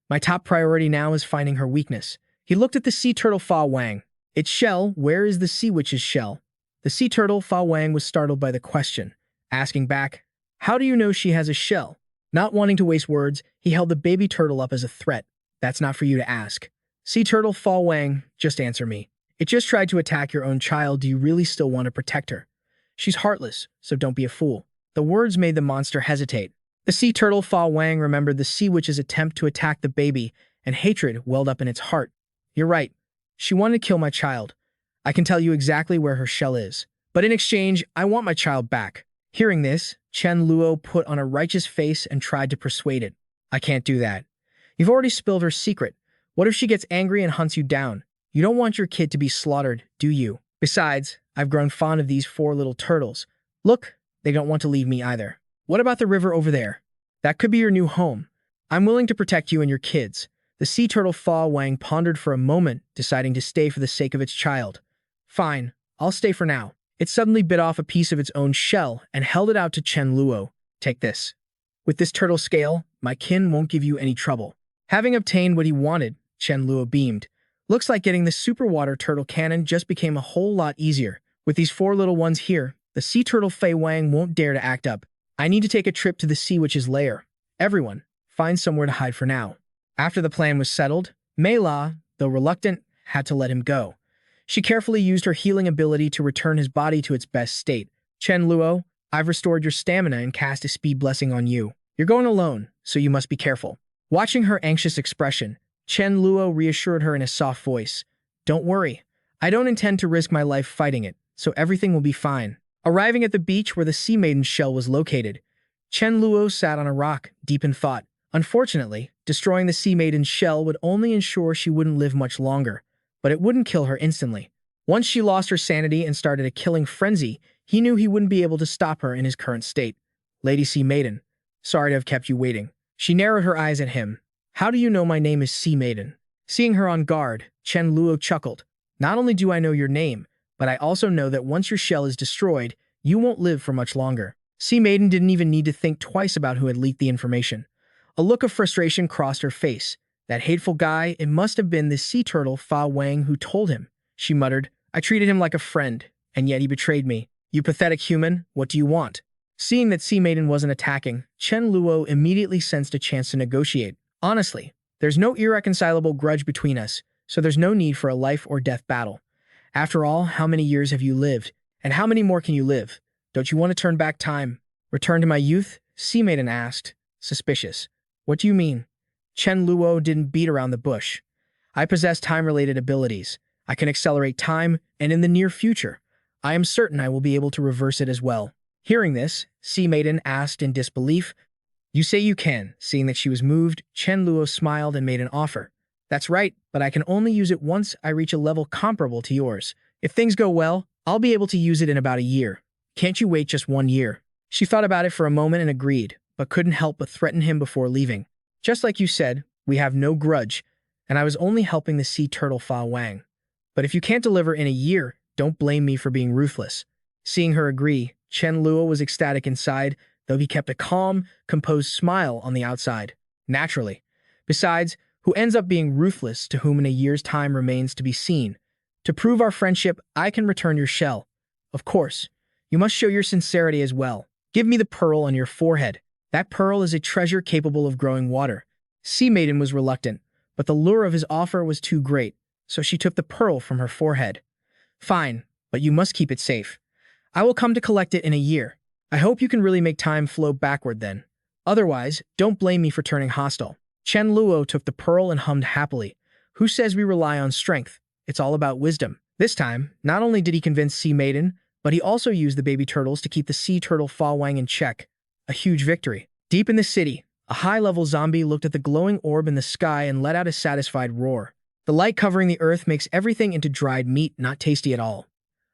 My top priority now is finding her weakness. He looked at the sea turtle Fa Wang. Its shell, where is the sea witch's shell? The sea turtle Fa Wang was startled by the question, asking back, how do you know she has a shell? Not wanting to waste words, he held the baby turtle up as a threat. That's not for you to ask. Sea turtle Fa Wang, just answer me. It just tried to attack your own child. Do you really still want to protect her? She's heartless, so don't be a fool. The words made the monster hesitate. The sea turtle Fa Wang remembered the sea witch's attempt to attack the baby, and hatred welled up in its heart. You're right. She wanted to kill my child. I can tell you exactly where her shell is. But in exchange, I want my child back. Hearing this, Chen Luo put on a righteous face and tried to persuade it. I can't do that. You've already spilled her secret. What if she gets angry and hunts you down? You don't want your kid to be slaughtered, do you? Besides, I've grown fond of these 4 little turtles. Look, they don't want to leave me either. What about the river over there? That could be your new home. I'm willing to protect you and your kids. The sea turtle Fa Wang pondered for a moment, deciding to stay for the sake of its child. Fine, I'll stay for now. It suddenly bit off a piece of its own shell and held it out to Chen Luo. Take this. With this turtle scale, my kin won't give you any trouble. Having obtained what he wanted, Chen Luo beamed. Looks like getting the superwater turtle cannon just became a whole lot easier. With these 4 little ones here, the sea turtle Fei Wang won't dare to act up. I need to take a trip to the sea witch's lair. Everyone, find somewhere to hide for now. After the plan was settled, Mei La, though reluctant, had to let him go. She carefully used her healing ability to return his body to its best state. Chen Luo, I've restored your stamina and cast a speed blessing on you. You're going alone, so you must be careful. Watching her anxious expression, Chen Luo reassured her in a soft voice. Don't worry. I don't intend to risk my life fighting it, so everything will be fine. Arriving at the beach where the sea maiden's shell was located, Chen Luo sat on a rock, deep in thought. Unfortunately, destroying the sea maiden's shell would only ensure she wouldn't live much longer, but it wouldn't kill her instantly. Once she lost her sanity and started a killing frenzy, he knew he wouldn't be able to stop her in his current state. Lady Sea Maiden, sorry to have kept you waiting. She narrowed her eyes at him. How do you know my name is Sea Maiden? Seeing her on guard, Chen Luo chuckled. Not only do I know your name, but I also know that once your shell is destroyed, you won't live for much longer. Sea Maiden didn't even need to think twice about who had leaked the information. A look of frustration crossed her face. That hateful guy, it must have been the sea turtle Fa Wang who told him. She muttered, I treated him like a friend, and yet he betrayed me. You pathetic human, what do you want? Seeing that Sea Maiden wasn't attacking, Chen Luo immediately sensed a chance to negotiate. Honestly, there's no irreconcilable grudge between us, so there's no need for a life or death battle. After all, how many years have you lived? And how many more can you live? Don't you want to turn back time? Return to my youth? Sea Maiden asked, suspicious. What do you mean? Chen Luo didn't beat around the bush. I possess time-related abilities. I can accelerate time, and in the near future, I am certain I will be able to reverse it as well. Hearing this, Sea Maiden asked in disbelief. You say you can. Seeing that she was moved, Chen Luo smiled and made an offer. That's right, but I can only use it once I reach a level comparable to yours. If things go well, I'll be able to use it in about a year. Can't you wait just 1 year? She thought about it for a moment and agreed, but couldn't help but threaten him before leaving. Just like you said, we have no grudge, and I was only helping the sea turtle Fa Wang. But if you can't deliver in a year, don't blame me for being ruthless. Seeing her agree, Chen Luo was ecstatic inside, though he kept a calm, composed smile on the outside. Naturally. Besides, who ends up being ruthless to whom in a year's time remains to be seen. To prove our friendship, I can return your shell. Of course, you must show your sincerity as well. Give me the pearl on your forehead. That pearl is a treasure capable of growing water. Sea Maiden was reluctant, but the lure of his offer was too great, so she took the pearl from her forehead. Fine, but you must keep it safe. I will come to collect it in a year. I hope you can really make time flow backward then. Otherwise, don't blame me for turning hostile. Chen Luo took the pearl and hummed happily. Who says we rely on strength? It's all about wisdom. This time, not only did he convince Sea Maiden, but he also used the baby turtles to keep the sea turtle Fa Wang in check. A huge victory. Deep in the city, a high-level zombie looked at the glowing orb in the sky and let out a satisfied roar. The light covering the earth makes everything into dried meat not tasty at all.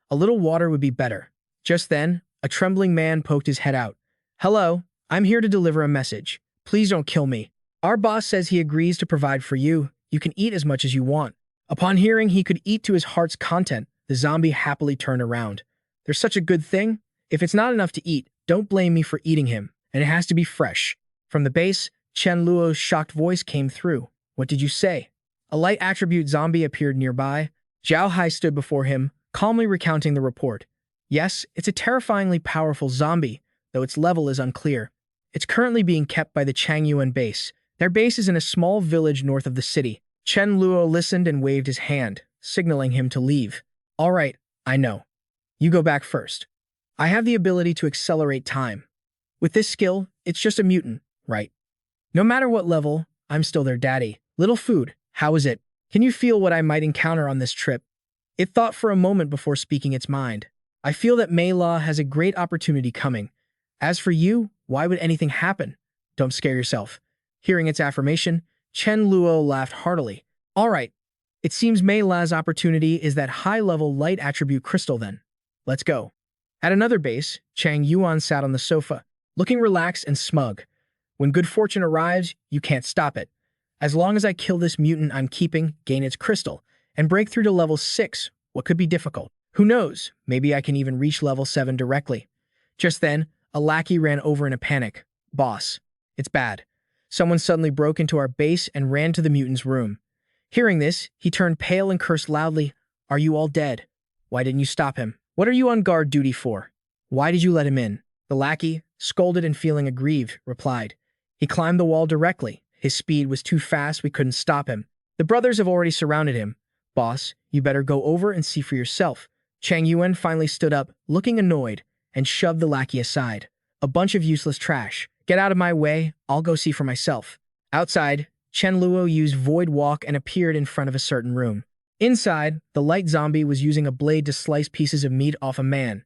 A little water would be better. Just then, a trembling man poked his head out. Hello, I'm here to deliver a message. Please don't kill me. Our boss says he agrees to provide for you. You can eat as much as you want. Upon hearing he could eat to his heart's content, the zombie happily turned around. There's such a good thing. If it's not enough to eat, don't blame me for eating him, and it has to be fresh. From the base, Chen Luo's shocked voice came through. What did you say? A light attribute zombie appeared nearby. Zhao Hai stood before him, calmly recounting the report. Yes, it's a terrifyingly powerful zombie, though its level is unclear. It's currently being kept by the Changyuan base. Their base is in a small village north of the city. Chen Luo listened and waved his hand, signaling him to leave. All right, I know. You go back first. I have the ability to accelerate time. With this skill, it's just a mutant, right? No matter what level, I'm still their daddy. Little food, how is it? Can you feel what I might encounter on this trip? It thought for a moment before speaking its mind. I feel that Mei La has a great opportunity coming. As for you, why would anything happen? Don't scare yourself. Hearing its affirmation, Chen Luo laughed heartily. All right, it seems Mei La's opportunity is that high-level light attribute crystal then. Let's go. At another base, Chang Yuan sat on the sofa, looking relaxed and smug. When good fortune arrives, you can't stop it. As long as I kill this mutant I'm keeping, gain its crystal, and break through to level 6, what could be difficult? Who knows, maybe I can even reach level 7 directly. Just then, a lackey ran over in a panic. Boss, it's bad. Someone suddenly broke into our base and ran to the mutant's room. Hearing this, he turned pale and cursed loudly. Are you all dead? Why didn't you stop him? What are you on guard duty for? Why did you let him in? The lackey, scolded and feeling aggrieved, replied. He climbed the wall directly. His speed was too fast, we couldn't stop him. The brothers have already surrounded him. Boss, you better go over and see for yourself. Chang Yuan finally stood up, looking annoyed, and shoved the lackey aside. A bunch of useless trash. Get out of my way, I'll go see for myself. Outside, Chen Luo used Void Walk and appeared in front of a certain room. Inside, the light zombie was using a blade to slice pieces of meat off a man.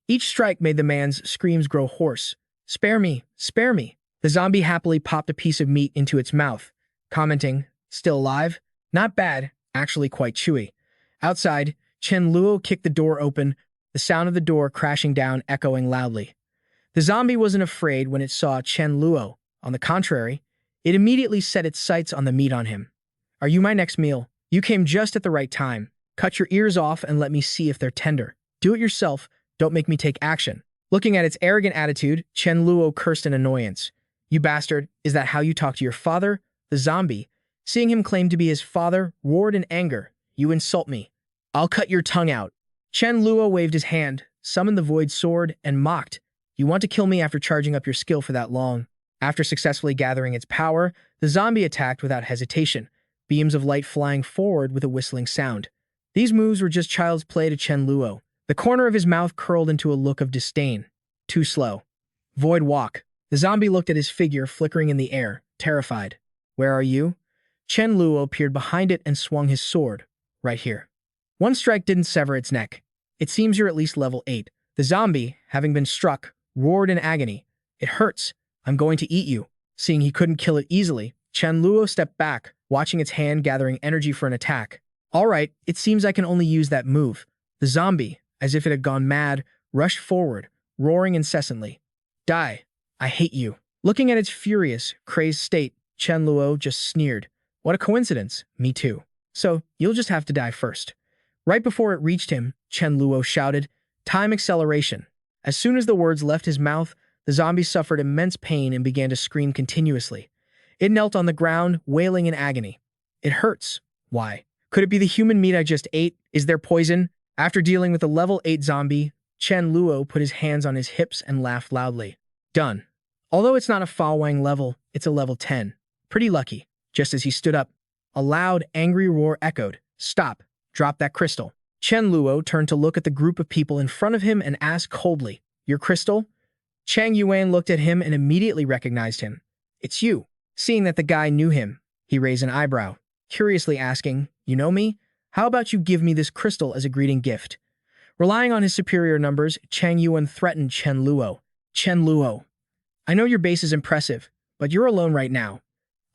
Each strike made the man's screams grow hoarse. Spare me, spare me. The zombie happily popped a piece of meat into its mouth, commenting, still alive? Not bad, actually quite chewy. Outside, Chen Luo kicked the door open, the sound of the door crashing down echoing loudly. The zombie wasn't afraid when it saw Chen Luo. On the contrary, it immediately set its sights on the meat on him. Are you my next meal? You came just at the right time. Cut your ears off and let me see if they're tender. Do it yourself, don't make me take action. Looking at its arrogant attitude, Chen Luo cursed in annoyance. You bastard, is that how you talk to your father? The zombie, seeing him claim to be his father, roared in anger. You insult me. I'll cut your tongue out. Chen Luo waved his hand, summoned the Void Sword, and mocked, "You want to kill me after charging up your skill for that long?" After successfully gathering its power, the zombie attacked without hesitation, beams of light flying forward with a whistling sound. These moves were just child's play to Chen Luo. The corner of his mouth curled into a look of disdain. Too slow. Void Walk. The zombie looked at his figure flickering in the air, terrified. "Where are you?" Chen Luo peered behind it and swung his sword. "Right here." One strike didn't sever its neck. "It seems you're at least level 8. The zombie, having been struck, roared in agony. "It hurts. I'm going to eat you." Seeing he couldn't kill it easily, Chen Luo stepped back, watching its hand gathering energy for an attack. "All right, it seems I can only use that move." The zombie, as if it had gone mad, rushed forward, roaring incessantly. "Die. I hate you." Looking at its furious, crazed state, Chen Luo just sneered. "What a coincidence. Me too. So, you'll just have to die first." Right before it reached him, Chen Luo shouted, "Time acceleration." As soon as the words left his mouth, the zombie suffered immense pain and began to scream continuously. It knelt on the ground, wailing in agony. "It hurts. Why? Could it be the human meat I just ate? Is there poison?" After dealing with the level 8 zombie, Chen Luo put his hands on his hips and laughed loudly. "Done. Although it's not a Fa Wang level, it's a level 10. Pretty lucky." Just as he stood up, a loud, angry roar echoed. "Stop. Drop that crystal." Chen Luo turned to look at the group of people in front of him and asked coldly, "Your crystal?" Chang Yuan looked at him and immediately recognized him. "It's you." Seeing that the guy knew him, he raised an eyebrow, curiously asking, "You know me? How about you give me this crystal as a greeting gift?" Relying on his superior numbers, Chang Yuan threatened Chen Luo. "Chen Luo, I know your base is impressive, but you're alone right now.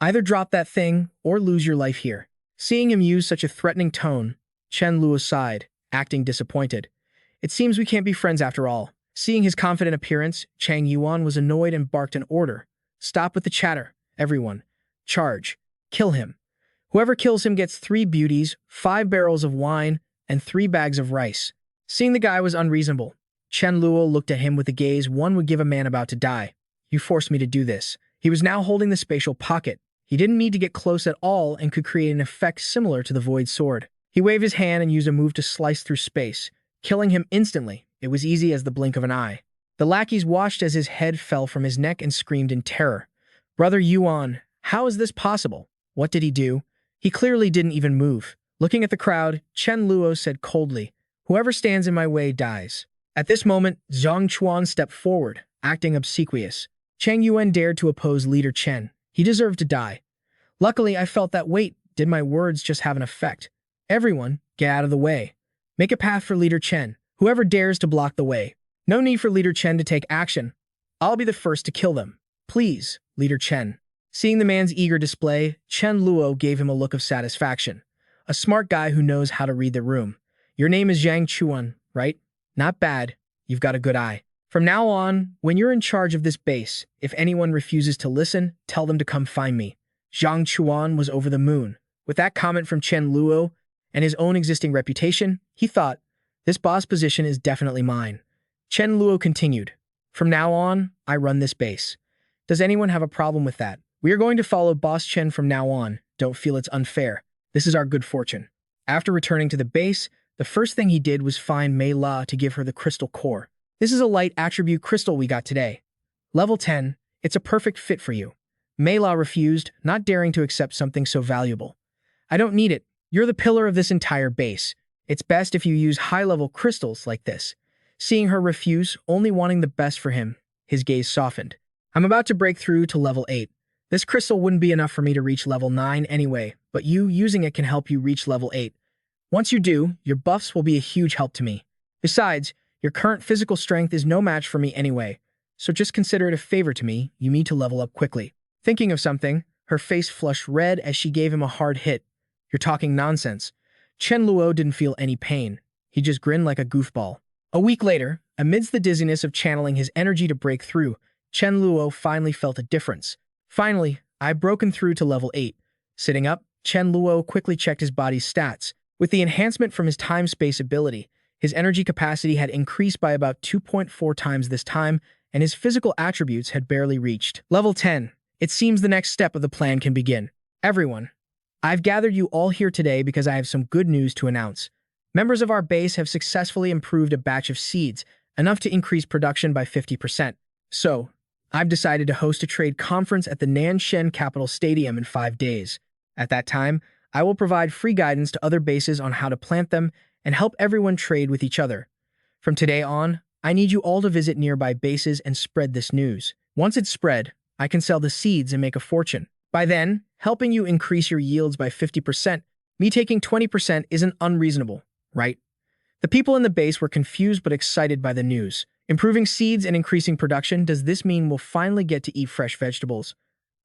Either drop that thing or lose your life here." Seeing him use such a threatening tone, Chen Luo sighed, acting disappointed. "It seems we can't be friends after all." Seeing his confident appearance, Chang Yuan was annoyed and barked an order. "Stop with the chatter, everyone. Charge. Kill him. Whoever kills him gets 3 beauties, 5 barrels of wine, and 3 bags of rice." Seeing the guy was unreasonable, Chen Luo looked at him with a gaze one would give a man about to die. "You forced me to do this." He was now holding the spatial pocket. He didn't need to get close at all and could create an effect similar to the Void Sword. He waved his hand and used a move to slice through space, killing him instantly. It was easy as the blink of an eye. The lackeys watched as his head fell from his neck and screamed in terror. "Brother Yuan, how is this possible? What did he do?" He clearly didn't even move. Looking at the crowd, Chen Luo said coldly, "Whoever stands in my way dies." At this moment, Zhang Chuan stepped forward, acting obsequious. Chang Yuan dared to oppose Leader Chen. He deserved to die. Luckily, I felt that wait, did my words just have an effect? "Everyone, get out of the way. Make a path for Leader Chen. Whoever dares to block the way. No need for Leader Chen to take action. I'll be the first to kill them. Please, Leader Chen." Seeing the man's eager display, Chen Luo gave him a look of satisfaction. A smart guy who knows how to read the room. "Your name is Zhang Chuan, right? Not bad. You've got a good eye. From now on, when you're in charge of this base, if anyone refuses to listen, tell them to come find me." Zhang Chuan was over the moon. With that comment from Chen Luo and his own existing reputation, he thought, this boss position is definitely mine. Chen Luo continued, "From now on, I run this base. Does anyone have a problem with that? We are going to follow Boss Chen from now on. Don't feel it's unfair. This is our good fortune." After returning to the base, the first thing he did was find Mei La to give her the crystal core. "This is a light attribute crystal we got today. Level 10, it's a perfect fit for you." Mei La refused, not daring to accept something so valuable. "I don't need it. You're the pillar of this entire base. It's best if you use high-level crystals like this." Seeing her refuse, only wanting the best for him, his gaze softened. "I'm about to break through to level 8. This crystal wouldn't be enough for me to reach level 9 anyway, but you using it can help you reach level 8. Once you do, your buffs will be a huge help to me. Besides, your current physical strength is no match for me anyway, so just consider it a favor to me. You need to level up quickly." Thinking of something, her face flushed red as she gave him a hard hit. "You're talking nonsense." Chen Luo didn't feel any pain. He just grinned like a goofball. A week later, amidst the dizziness of channeling his energy to break through, Chen Luo finally felt a difference. "Finally, I've broken through to level 8. Sitting up, Chen Luo quickly checked his body's stats. With the enhancement from his time-space ability, his energy capacity had increased by about 2.4 times this time, and his physical attributes had barely reached level 10. It seems the next step of the plan can begin. "Everyone, I've gathered you all here today because I have some good news to announce. Members of our base have successfully improved a batch of seeds, enough to increase production by 50%. So, I've decided to host a trade conference at the Nanshan Capital Stadium in 5 days. At that time, I will provide free guidance to other bases on how to plant them and help everyone trade with each other. From today on, I need you all to visit nearby bases and spread this news. Once it's spread, I can sell the seeds and make a fortune. By then, helping you increase your yields by 50%, me taking 20% isn't unreasonable, right? The people in the base were confused but excited by the news. Improving seeds and increasing production, does this mean we'll finally get to eat fresh vegetables?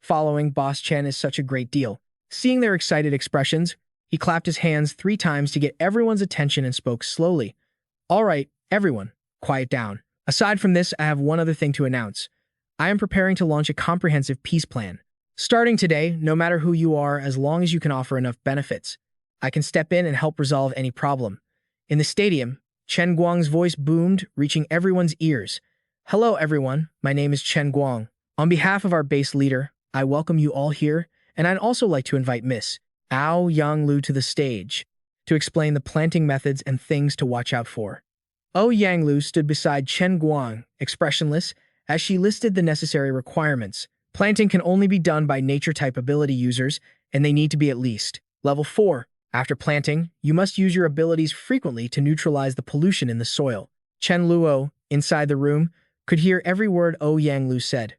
Following Boss Chen is such a great deal. Seeing their excited expressions, he clapped his hands 3 times to get everyone's attention and spoke slowly. All right, everyone, quiet down. Aside from this, I have one other thing to announce. I am preparing to launch a comprehensive peace plan. Starting today, no matter who you are, as long as you can offer enough benefits, I can step in and help resolve any problem. In the stadium, Chen Guang's voice boomed, reaching everyone's ears. Hello, everyone. My name is Chen Guang. On behalf of our base leader, I welcome you all here, and I'd also like to invite Miss Ao Yanglu to the stage to explain the planting methods and things to watch out for. Ao Yanglu stood beside Chen Guang, expressionless, as she listed the necessary requirements. Planting can only be done by nature-type ability users, and they need to be at least level 4. After planting, you must use your abilities frequently to neutralize the pollution in the soil. Chen Luo, inside the room, could hear every word Ao Yanglu said.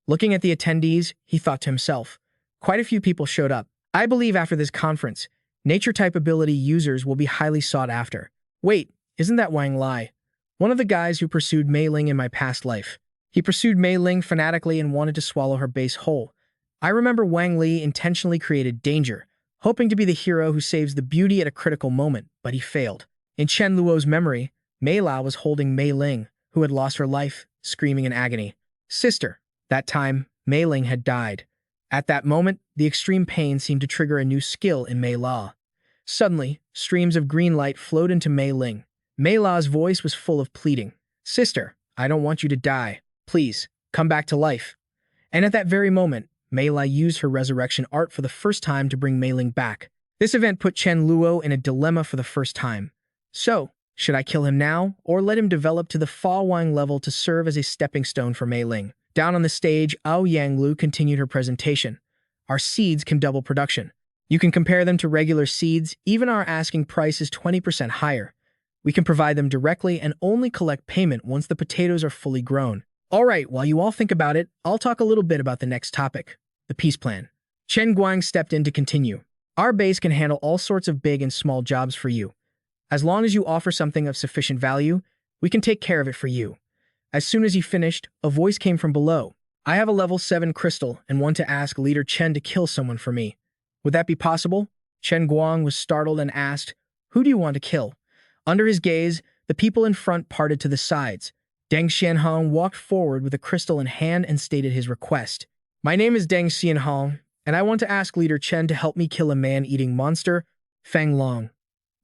Looking at the attendees, he thought to himself, quite a few people showed up. I believe after this conference, nature-type ability users will be highly sought after. Wait, isn't that Wang Lai? One of the guys who pursued Mei Ling in my past life. He pursued Mei Ling fanatically and wanted to swallow her base whole. I remember Wang Li intentionally created danger, hoping to be the hero who saves the beauty at a critical moment, but he failed. In Chen Luo's memory, Mei Lao was holding Mei Ling, who had lost her life, screaming in agony. Sister. That time, Mei Ling had died. At that moment, the extreme pain seemed to trigger a new skill in Mei Lao. Suddenly, streams of green light flowed into Mei Ling. Mei Lao's voice was full of pleading. Sister, I don't want you to die. Please, come back to life. And at that very moment, Mei Lai used her resurrection art for the first time to bring Mei Ling back. This event put Chen Luo in a dilemma for the first time. So, should I kill him now, or let him develop to the Fa Wang level to serve as a stepping stone for Mei Ling? Down on the stage, Ao Yanglu continued her presentation. Our seeds can double production. You can compare them to regular seeds, even our asking price is 20% higher. We can provide them directly and only collect payment once the potatoes are fully grown. Alright, while you all think about it, I'll talk a little bit about the next topic, the peace plan. Chen Guang stepped in to continue. Our base can handle all sorts of big and small jobs for you. As long as you offer something of sufficient value, we can take care of it for you. As soon as he finished, a voice came from below. I have a level 7 crystal and want to ask Leader Chen to kill someone for me. Would that be possible? Chen Guang was startled and asked, Who do you want to kill? Under his gaze, the people in front parted to the sides. Deng Xianhong walked forward with a crystal in hand and stated his request. My name is Deng Xianhong, and I want to ask Leader Chen to help me kill a man-eating monster, Feng Long.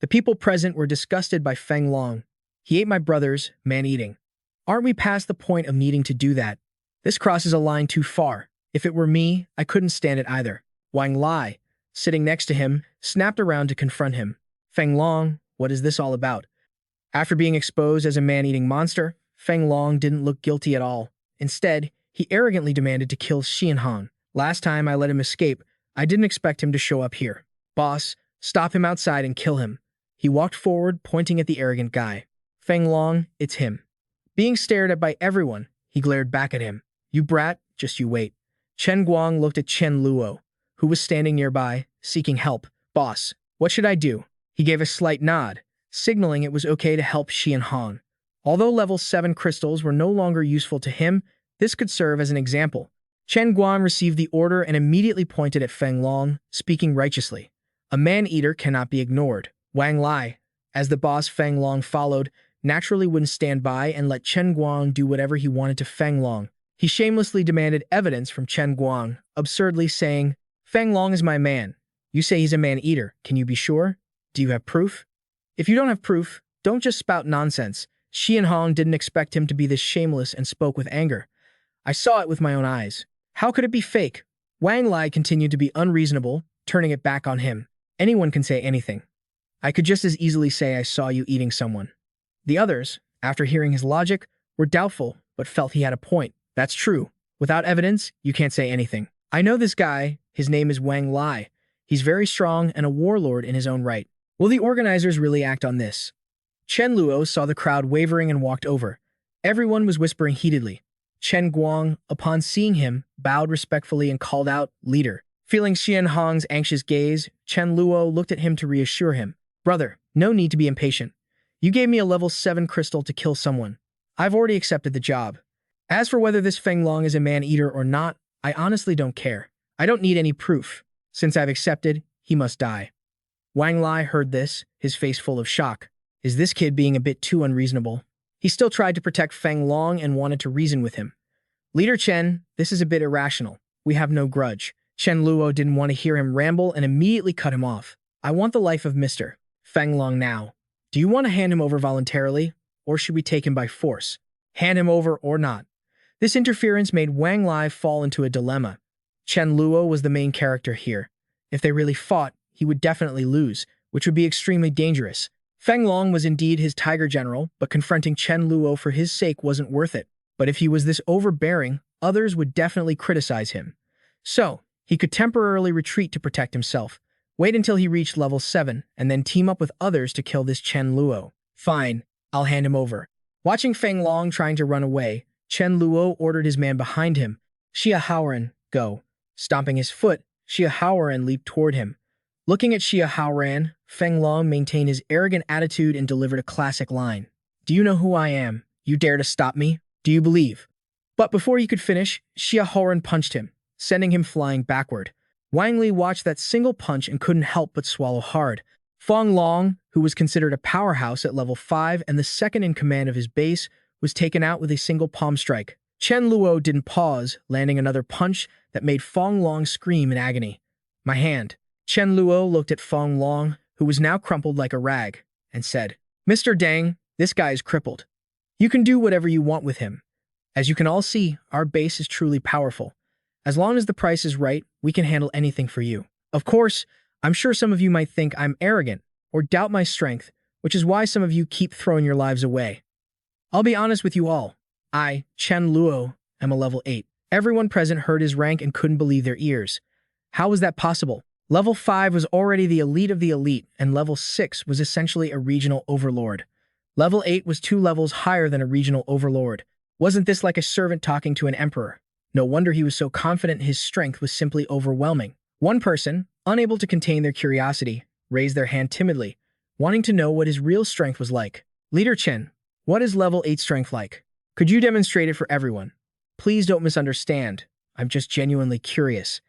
The people present were disgusted by Feng Long. He ate my brothers, man-eating. Aren't we past the point of needing to do that? This crosses a line too far. If it were me, I couldn't stand it either. Wang Lai, sitting next to him, snapped around to confront him. Feng Long, what is this all about? After being exposed as a man-eating monster, Feng Long didn't look guilty at all. Instead, he arrogantly demanded to kill Xianhong. Last time I let him escape, I didn't expect him to show up here. Boss, stop him outside and kill him. He walked forward, pointing at the arrogant guy. Feng Long, it's him. Being stared at by everyone, he glared back at him. You brat, just you wait. Chen Guang looked at Chen Luo, who was standing nearby, seeking help. Boss, what should I do? He gave a slight nod, signaling it was okay to help Xianhong. Although level 7 crystals were no longer useful to him, this could serve as an example. Chen Guang received the order and immediately pointed at Feng Long, speaking righteously. A man-eater cannot be ignored. Wang Lai, as the boss Feng Long followed, naturally wouldn't stand by and let Chen Guang do whatever he wanted to Feng Long. He shamelessly demanded evidence from Chen Guang, absurdly saying, Feng Long is my man. You say he's a man-eater. Can you be sure? Do you have proof? If you don't have proof, don't just spout nonsense. Xianhong didn't expect him to be this shameless and spoke with anger. I saw it with my own eyes. How could it be fake? Wang Lai continued to be unreasonable, turning it back on him. Anyone can say anything. I could just as easily say I saw you eating someone. The others, after hearing his logic, were doubtful, but felt he had a point. That's true. Without evidence, you can't say anything. I know this guy. His name is Wang Lai. He's very strong and a warlord in his own right. Will the organizers really act on this? Chen Luo saw the crowd wavering and walked over. Everyone was whispering heatedly. Chen Guang, upon seeing him, bowed respectfully and called out, "Leader." Feeling Xian Hong's anxious gaze, Chen Luo looked at him to reassure him. "Brother, no need to be impatient. You gave me a level 7 crystal to kill someone. I've already accepted the job. As for whether this Feng Long is a man-eater or not, I honestly don't care. I don't need any proof. Since I've accepted, he must die." Wang Lai heard this, his face full of shock. Is this kid being a bit too unreasonable? He still tried to protect Feng Long and wanted to reason with him. "Leader Chen, this is a bit irrational. We have no grudge." Chen Luo didn't want to hear him ramble and immediately cut him off. "I want the life of Mr. Feng Long now. Do you want to hand him over voluntarily, or should we take him by force? Hand him over or not?" This interference made Wang Lai fall into a dilemma. Chen Luo was the main character here. If they really fought, he would definitely lose, which would be extremely dangerous. Feng Long was indeed his tiger general, but confronting Chen Luo for his sake wasn't worth it. But if he was this overbearing, others would definitely criticize him. So, he could temporarily retreat to protect himself, wait until he reached level 7, and then team up with others to kill this Chen Luo. "Fine, I'll hand him over." Watching Feng Long trying to run away, Chen Luo ordered his man behind him, "Xia Haoran, go." Stomping his foot, Xia Haoran leaped toward him. Looking at Xia Haoran, Feng Long maintained his arrogant attitude and delivered a classic line. "Do you know who I am? You dare to stop me? Do you believe?" But before he could finish, Xia Haoran punched him, sending him flying backward. Wang Li watched that single punch and couldn't help but swallow hard. Feng Long, who was considered a powerhouse at level 5 and the second in command of his base, was taken out with a single palm strike. Chen Luo didn't pause, landing another punch that made Feng Long scream in agony. "My hand." Chen Luo looked at Feng Long, who was now crumpled like a rag, and said, "Mr. Deng, this guy is crippled. You can do whatever you want with him. As you can all see, our base is truly powerful. As long as the price is right, we can handle anything for you. Of course, I'm sure some of you might think I'm arrogant or doubt my strength, which is why some of you keep throwing your lives away. I'll be honest with you all. I, Chen Luo, am a level 8. Everyone present heard his rank and couldn't believe their ears. How was that possible? Level 5 was already the elite of the elite, and level 6 was essentially a regional overlord. Level 8 was 2 levels higher than a regional overlord. Wasn't this like a servant talking to an emperor? No wonder he was so confident his strength was simply overwhelming. One person, unable to contain their curiosity, raised their hand timidly, wanting to know what his real strength was like. "Leader Chen, what is level 8 strength like? Could you demonstrate it for everyone? Please don't misunderstand. I'm just genuinely curious.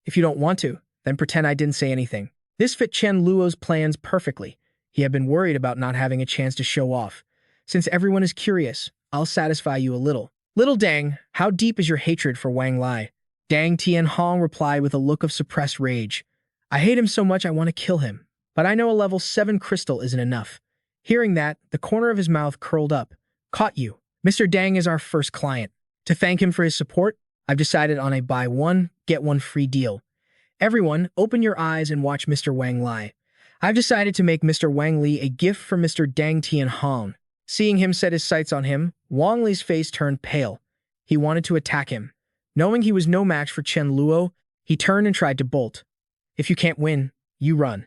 If you don't want to, then pretend I didn't say anything." This fit Chen Luo's plans perfectly. He had been worried about not having a chance to show off. "Since everyone is curious, I'll satisfy you a little. Little Dang, how deep is your hatred for Wang Lai?" Dang Tianhong replied with a look of suppressed rage. "I hate him so much I want to kill him. But I know a level 7 crystal isn't enough." Hearing that, the corner of his mouth curled up. "Caught you. Mr. Dang is our first client. To thank him for his support, I've decided on a buy one, get one free deal. Everyone, open your eyes and watch Mr. Wang Lai. I've decided to make Mr. Wang Li a gift for Mr. Dang Tianhong." Seeing him set his sights on him, Wang Li's face turned pale. He wanted to attack him. Knowing he was no match for Chen Luo, he turned and tried to bolt. "If you can't win, you run."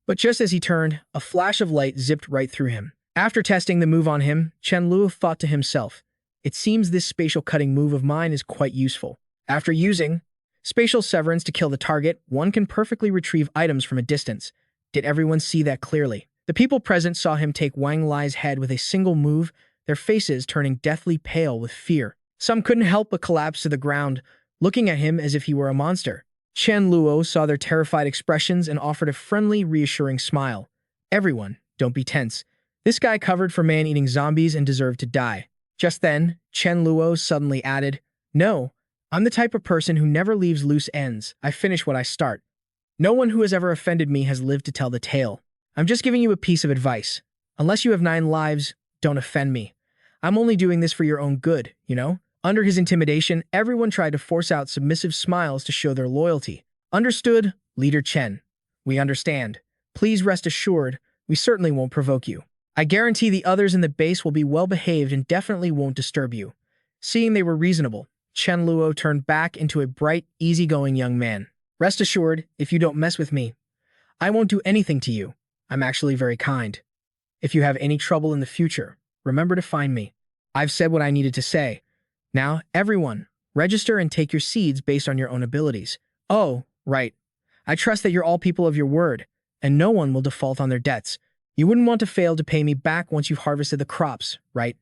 But just as he turned, a flash of light zipped right through him. After testing the move on him, Chen Luo thought to himself, "It seems this spatial cutting move of mine is quite useful." After using spatial severance to kill the target, one can perfectly retrieve items from a distance. Did everyone see that clearly? The people present saw him take Wang Lai's head with a single move, their faces turning deathly pale with fear. Some couldn't help but collapse to the ground, looking at him as if he were a monster. Chen Luo saw their terrified expressions and offered a friendly, reassuring smile. "Everyone, don't be tense. This guy covered for man-eating zombies and deserved to die." Just then, Chen Luo suddenly added, "No, I'm the type of person who never leaves loose ends. I finish what I start. No one who has ever offended me has lived to tell the tale. I'm just giving you a piece of advice. Unless you have 9 lives, don't offend me. I'm only doing this for your own good, you know?" Under his intimidation, everyone tried to force out submissive smiles to show their loyalty. "Understood, Leader Chen. We understand. Please rest assured, We certainly won't provoke you. I guarantee the others in the base will be well-behaved and definitely won't disturb you. Seeing they were reasonable, Chen Luo turned back into a bright, easygoing young man. Rest assured, if you don't mess with me, I won't do anything to you. I'm actually very kind. If you have any trouble in the future, remember to find me. I've said what I needed to say. Now, everyone, register and take your seeds based on your own abilities. Oh, right. I trust that you're all people of your word, and no one will default on their debts. You wouldn't want to fail to pay me back once you've harvested the crops, right?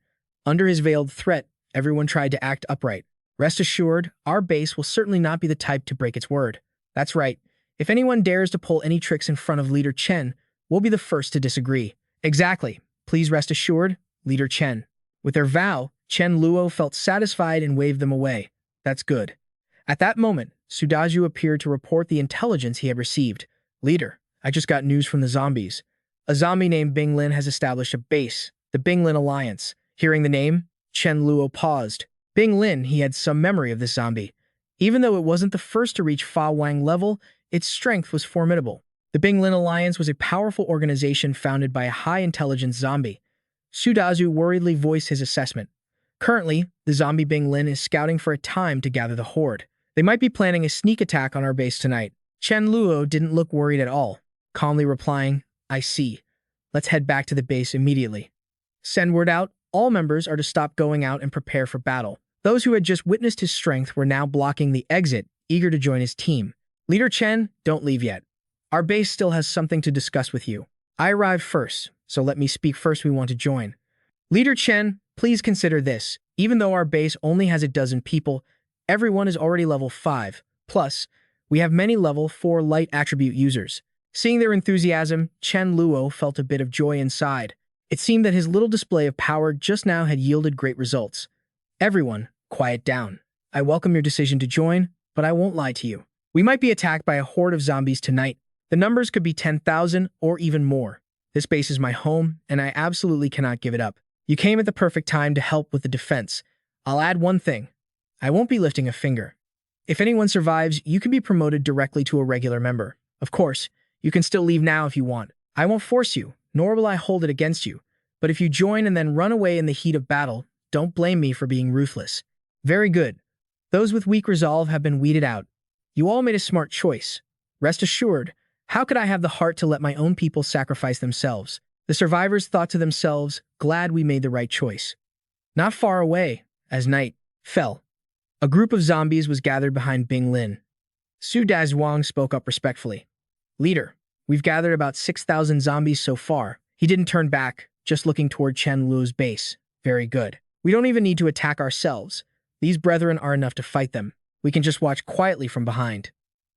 Under his veiled threat, everyone tried to act upright. Rest assured, our base will certainly not be the type to break its word. That's right. If anyone dares to pull any tricks in front of Leader Chen, we'll be the first to disagree. Exactly. Please rest assured, Leader Chen. With their vow, Chen Luo felt satisfied and waved them away. That's good. At that moment, Sudaju appeared to report the intelligence he had received. Leader, I just got news from the zombies. A zombie named Bing Lin has established a base, the Bing Lin Alliance. Hearing the name, Chen Luo paused. Bing Lin, he had some memory of this zombie. Even though it wasn't the first to reach Fa Wang level, its strength was formidable. The Bing Lin Alliance was a powerful organization founded by a high-intelligence zombie. Sudazu worriedly voiced his assessment. Currently, the zombie Bing Lin is scouting for a time to gather the horde. They might be planning a sneak attack on our base tonight. Chen Luo didn't look worried at all, calmly replying, I see. Let's head back to the base immediately. Send word out, all members are to stop going out and prepare for battle. Those who had just witnessed his strength were now blocking the exit, eager to join his team. Leader Chen, don't leave yet. Our base still has something to discuss with you. I arrived first, so let me speak first. We want to join. Leader Chen, please consider this. Even though our base only has a dozen people, everyone is already level 5. Plus, we have many level 4 light attribute users. Seeing their enthusiasm, Chen Luo felt a bit of joy inside. It seemed that his little display of power just now had yielded great results. Everyone, quiet down. I welcome your decision to join, but I won't lie to you. We might be attacked by a horde of zombies tonight. The numbers could be 10,000 or even more. This base is my home, and I absolutely cannot give it up. You came at the perfect time to help with the defense. I'll add one thing. I won't be lifting a finger. If anyone survives, you can be promoted directly to a regular member. Of course, you can still leave now if you want. I won't force you, nor will I hold it against you. But if you join and then run away in the heat of battle, don't blame me for being ruthless. Very good. Those with weak resolve have been weeded out. You all made a smart choice. Rest assured, how could I have the heart to let my own people sacrifice themselves? The survivors thought to themselves, glad we made the right choice. Not far away, as night fell, a group of zombies was gathered behind Bing Lin. Su Dazhuang spoke up respectfully. Leader, we've gathered about 6,000 zombies so far. He didn't turn back, just looking toward Chen Luo's base. Very good. We don't even need to attack ourselves. These brethren are enough to fight them. We can just watch quietly from behind.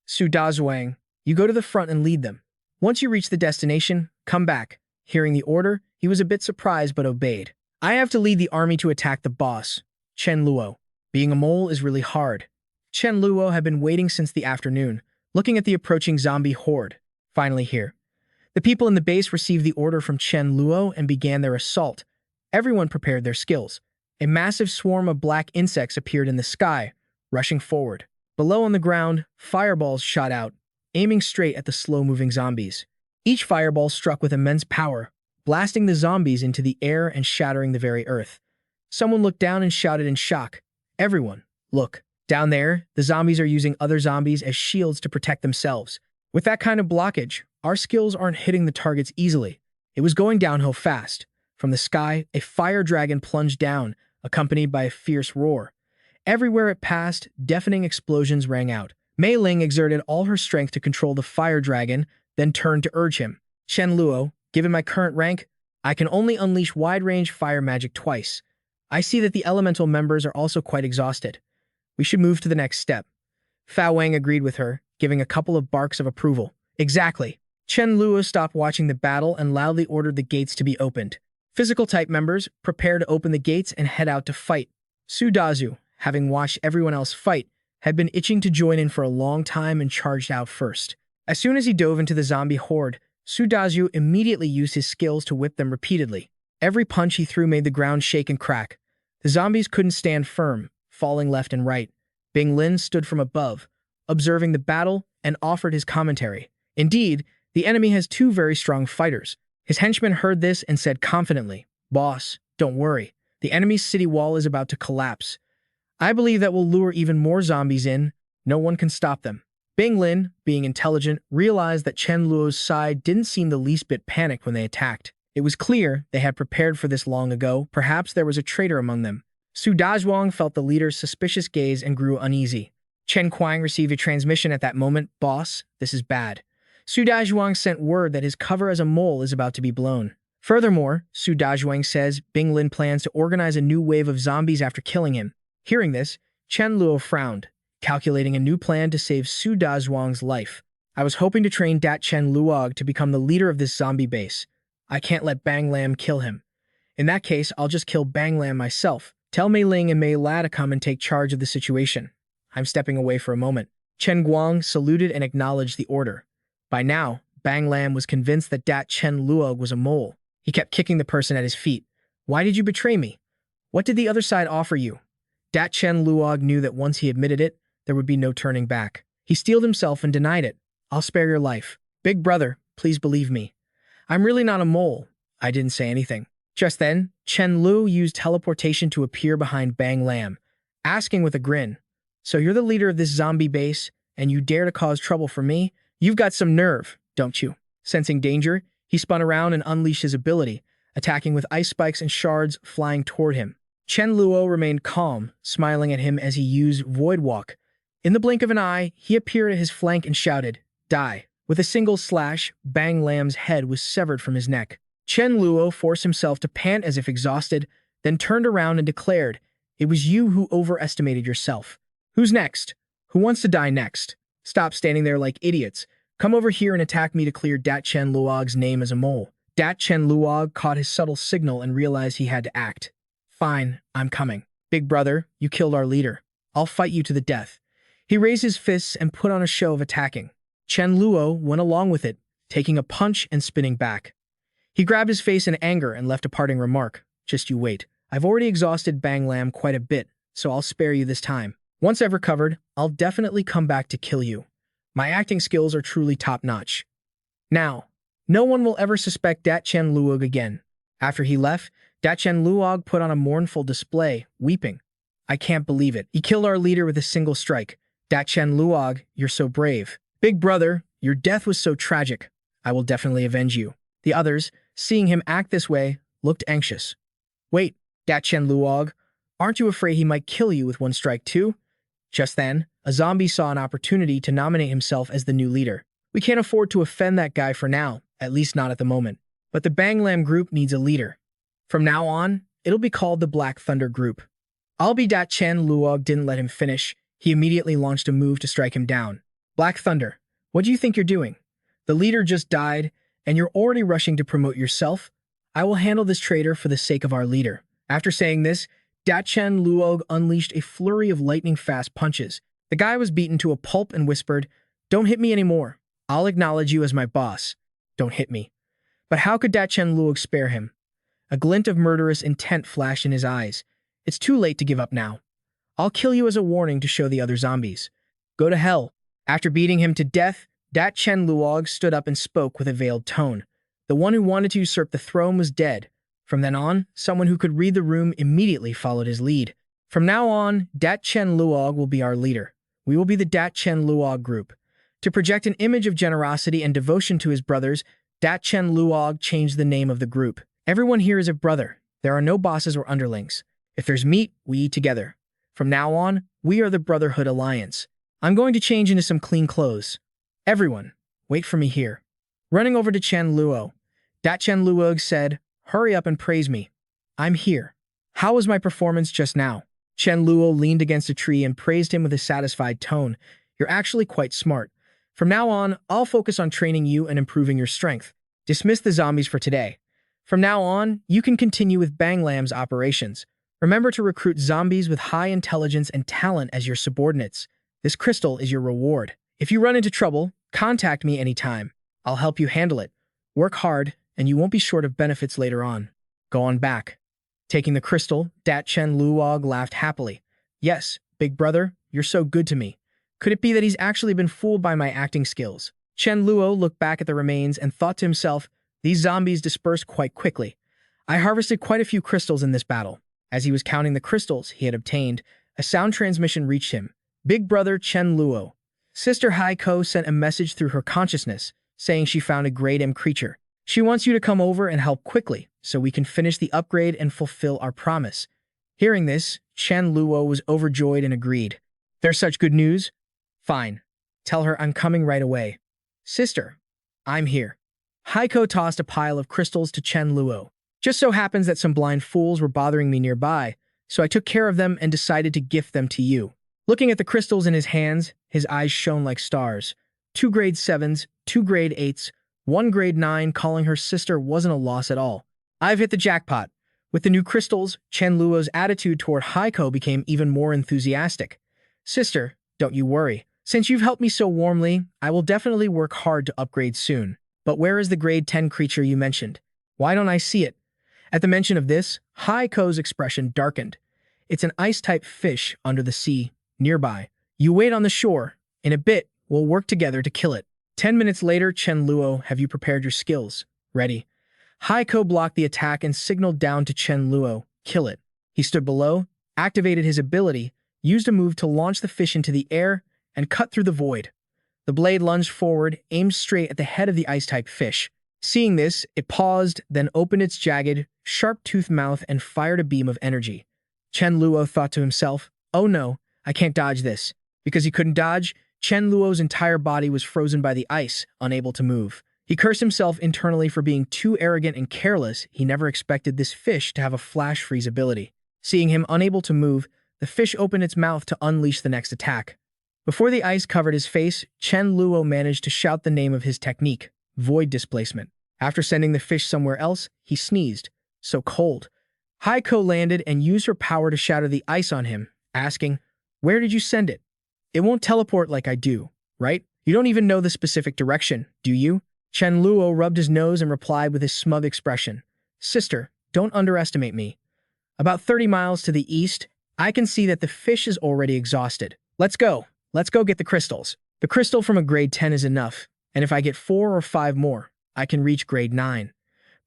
Su Dazhuang, you go to the front and lead them. Once you reach the destination, come back. Hearing the order, he was a bit surprised but obeyed. I have to lead the army to attack the boss, Chen Luo. Being a mole is really hard. Chen Luo had been waiting since the afternoon, looking at the approaching zombie horde. Finally here. The people in the base received the order from Chen Luo and began their assault. Everyone prepared their skills. A massive swarm of black insects appeared in the sky, rushing forward. Below on the ground, fireballs shot out, aiming straight at the slow-moving zombies. Each fireball struck with immense power, blasting the zombies into the air and shattering the very earth. Someone looked down and shouted in shock. Everyone, look. Down there, the zombies are using other zombies as shields to protect themselves. With that kind of blockage, our skills aren't hitting the targets easily. It was going downhill fast. From the sky, a fire dragon plunged down, accompanied by a fierce roar. Everywhere it passed, deafening explosions rang out. Mei Ling exerted all her strength to control the fire dragon, then turned to urge him. Chen Luo, given my current rank, I can only unleash wide-range fire magic twice. I see that the elemental members are also quite exhausted. We should move to the next step. Fa Wang agreed with her, giving a couple of barks of approval. Exactly. Chen Luo stopped watching the battle and loudly ordered the gates to be opened. Physical-type members, prepare to open the gates and head out to fight. Su Dazu, having watched everyone else fight, had been itching to join in for a long time and charged out first. As soon as he dove into the zombie horde, Su Dazu immediately used his skills to whip them repeatedly. Every punch he threw made the ground shake and crack. The zombies couldn't stand firm, falling left and right. Bing Lin stood from above, observing the battle, and offered his commentary. Indeed, the enemy has two very strong fighters. His henchman heard this and said confidently, "Boss, don't worry. The enemy's city wall is about to collapse. I believe that will lure even more zombies in. No one can stop them." Bing Lin, being intelligent, realized that Chen Luo's side didn't seem the least bit panicked when they attacked. It was clear they had prepared for this long ago. Perhaps there was a traitor among them. Su Dazhuang felt the leader's suspicious gaze and grew uneasy. Chen Kuang received a transmission at that moment. "Boss, this is bad." Su Dazhuang sent word that his cover as a mole is about to be blown. Furthermore, Su Dazhuang says Bing Lin plans to organize a new wave of zombies after killing him. Hearing this, Chen Luo frowned, calculating a new plan to save Su Dazhuang's life. "I was hoping to train Dat Chen Luog to become the leader of this zombie base. I can't let Bang Lam kill him. In that case, I'll just kill Bang Lam myself. Tell Mei Ling and Mei La to come and take charge of the situation. I'm stepping away for a moment." Chen Guang saluted and acknowledged the order. By now, Bang Lam was convinced that Dat Chen Luog was a mole. He kept kicking the person at his feet. "Why did you betray me? What did the other side offer you?" Dat Chen Luog knew that once he admitted it, there would be no turning back. He steeled himself and denied it. "I'll spare your life. Big brother, please believe me. I'm really not a mole." I didn't say anything. Just then, Chen Luo used teleportation to appear behind Bang Lam, asking with a grin, "So you're the leader of this zombie base, and you dare to cause trouble for me? You've got some nerve, don't you?" Sensing danger, he spun around and unleashed his ability, attacking with ice spikes and shards flying toward him. Chen Luo remained calm, smiling at him as he used Void Walk. In the blink of an eye, he appeared at his flank and shouted, "Die." With a single slash, Bang Lam's head was severed from his neck. Chen Luo forced himself to pant as if exhausted, then turned around and declared, "It was you who overestimated yourself. Who's next? Who wants to die next? Stop standing there like idiots. Come over here and attack me to clear Dat Chen Luog's name as a mole." Dat Chen Luog caught his subtle signal and realized he had to act. "Fine, I'm coming. Big brother, you killed our leader. I'll fight you to the death." He raised his fists and put on a show of attacking. Chen Luo went along with it, taking a punch and spinning back. He grabbed his face in anger and left a parting remark, "Just you wait. I've already exhausted Bang Lam quite a bit, so I'll spare you this time. Once I've recovered, I'll definitely come back to kill you. My acting skills are truly top-notch." Now, no one will ever suspect Dat Chen Luog again. After he left, Dat Chen Luog put on a mournful display, weeping. "I can't believe it. He killed our leader with a single strike. Dat Chen Luog, you're so brave. Big brother, your death was so tragic. I will definitely avenge you." The others, seeing him act this way, looked anxious. "Wait, Dat Chen Luog, aren't you afraid he might kill you with one strike too?" Just then, a zombie saw an opportunity to nominate himself as the new leader. "We can't afford to offend that guy for now, at least not at the moment. But the Bang Lam group needs a leader. From now on, it'll be called the Black Thunder Group." I'll be Dat Chen Luog didn't let him finish. He immediately launched a move to strike him down. "Black Thunder, what do you think you're doing? The leader just died, and you're already rushing to promote yourself? I will handle this traitor for the sake of our leader." After saying this, Dat Chen Luog unleashed a flurry of lightning-fast punches. The guy was beaten to a pulp and whispered, "Don't hit me anymore. I'll acknowledge you as my boss. Don't hit me." But how could Dat Chen Luog spare him? A glint of murderous intent flashed in his eyes. "It's too late to give up now. I'll kill you as a warning to show the other zombies. Go to hell." After beating him to death, Dat Chen Luog stood up and spoke with a veiled tone. The one who wanted to usurp the throne was dead. From then on, someone who could read the room immediately followed his lead. "From now on, Dat Chen Luog will be our leader. We will be the Dat Chen Luog group." To project an image of generosity and devotion to his brothers, Dat Chen Luog changed the name of the group. "Everyone here is a brother. There are no bosses or underlings. If there's meat, we eat together. From now on, we are the Brotherhood Alliance. I'm going to change into some clean clothes. Everyone, wait for me here." Running over to Chen Luo, Dat Chen Luog said, "Hurry up and praise me. I'm here. How was my performance just now?" Chen Luo leaned against a tree and praised him with a satisfied tone. "You're actually quite smart. From now on, I'll focus on training you and improving your strength. Dismiss the zombies for today. From now on, you can continue with Bang Lam's operations. Remember to recruit zombies with high intelligence and talent as your subordinates. This crystal is your reward. If you run into trouble, contact me anytime. I'll help you handle it. Work hard, and you won't be short of benefits later on. Go on back." Taking the crystal, Dat Chen Luog laughed happily. "Yes, big brother, you're so good to me. Could it be that he's actually been fooled by my acting skills?" Chen Luo looked back at the remains and thought to himself, These zombies dispersed quite quickly. I harvested quite a few crystals in this battle. As he was counting the crystals he had obtained, a sound transmission reached him. Big brother Chen Luo. Sister Haiko sent a message through her consciousness, saying she found a grade M creature. She wants you to come over and help quickly, so we can finish the upgrade and fulfill our promise. Hearing this, Chen Luo was overjoyed and agreed. There's such good news? Fine. Tell her I'm coming right away. Sister, I'm here. Haiko tossed a pile of crystals to Chen Luo. Just so happens that some blind fools were bothering me nearby, so I took care of them and decided to gift them to you. Looking at the crystals in his hands, his eyes shone like stars. 2 grade 7s, 2 grade 8s, 1 grade 9, calling her sister wasn't a loss at all. I've hit the jackpot. With the new crystals, Chen Luo's attitude toward Haiko became even more enthusiastic. Sister, don't you worry. Since you've helped me so warmly, I will definitely work hard to upgrade soon. But where is the grade 10 creature you mentioned? Why don't I see it? At the mention of this, Haiko's expression darkened. It's an ice-type fish under the sea, nearby. You wait on the shore. In a bit, we'll work together to kill it. 10 minutes later, Chen Luo, have you prepared your skills? Ready. Haiko blocked the attack and signaled down to Chen Luo, kill it. He stood below, activated his ability, used a move to launch the fish into the air, and cut through the void. The blade lunged forward, aimed straight at the head of the ice-type fish. Seeing this, it paused, then opened its jagged, sharp-toothed mouth and fired a beam of energy. Chen Luo thought to himself, oh no, I can't dodge this. Because he couldn't dodge, Chen Luo's entire body was frozen by the ice, unable to move. He cursed himself internally for being too arrogant and careless. He never expected this fish to have a flash freeze ability. Seeing him unable to move, the fish opened its mouth to unleash the next attack. Before the ice covered his face, Chen Luo managed to shout the name of his technique, Void Displacement. After sending the fish somewhere else, he sneezed. So cold. Haiko landed and used her power to shatter the ice on him, asking, where did you send it? It won't teleport like I do, right? You don't even know the specific direction, do you? Chen Luo rubbed his nose and replied with his smug expression. Sister, don't underestimate me. About 30 miles to the east, I can see that the fish is already exhausted. Let's go. Let's go get the crystals. The crystal from a grade 10 is enough, and if I get 4 or 5 more, I can reach grade 9.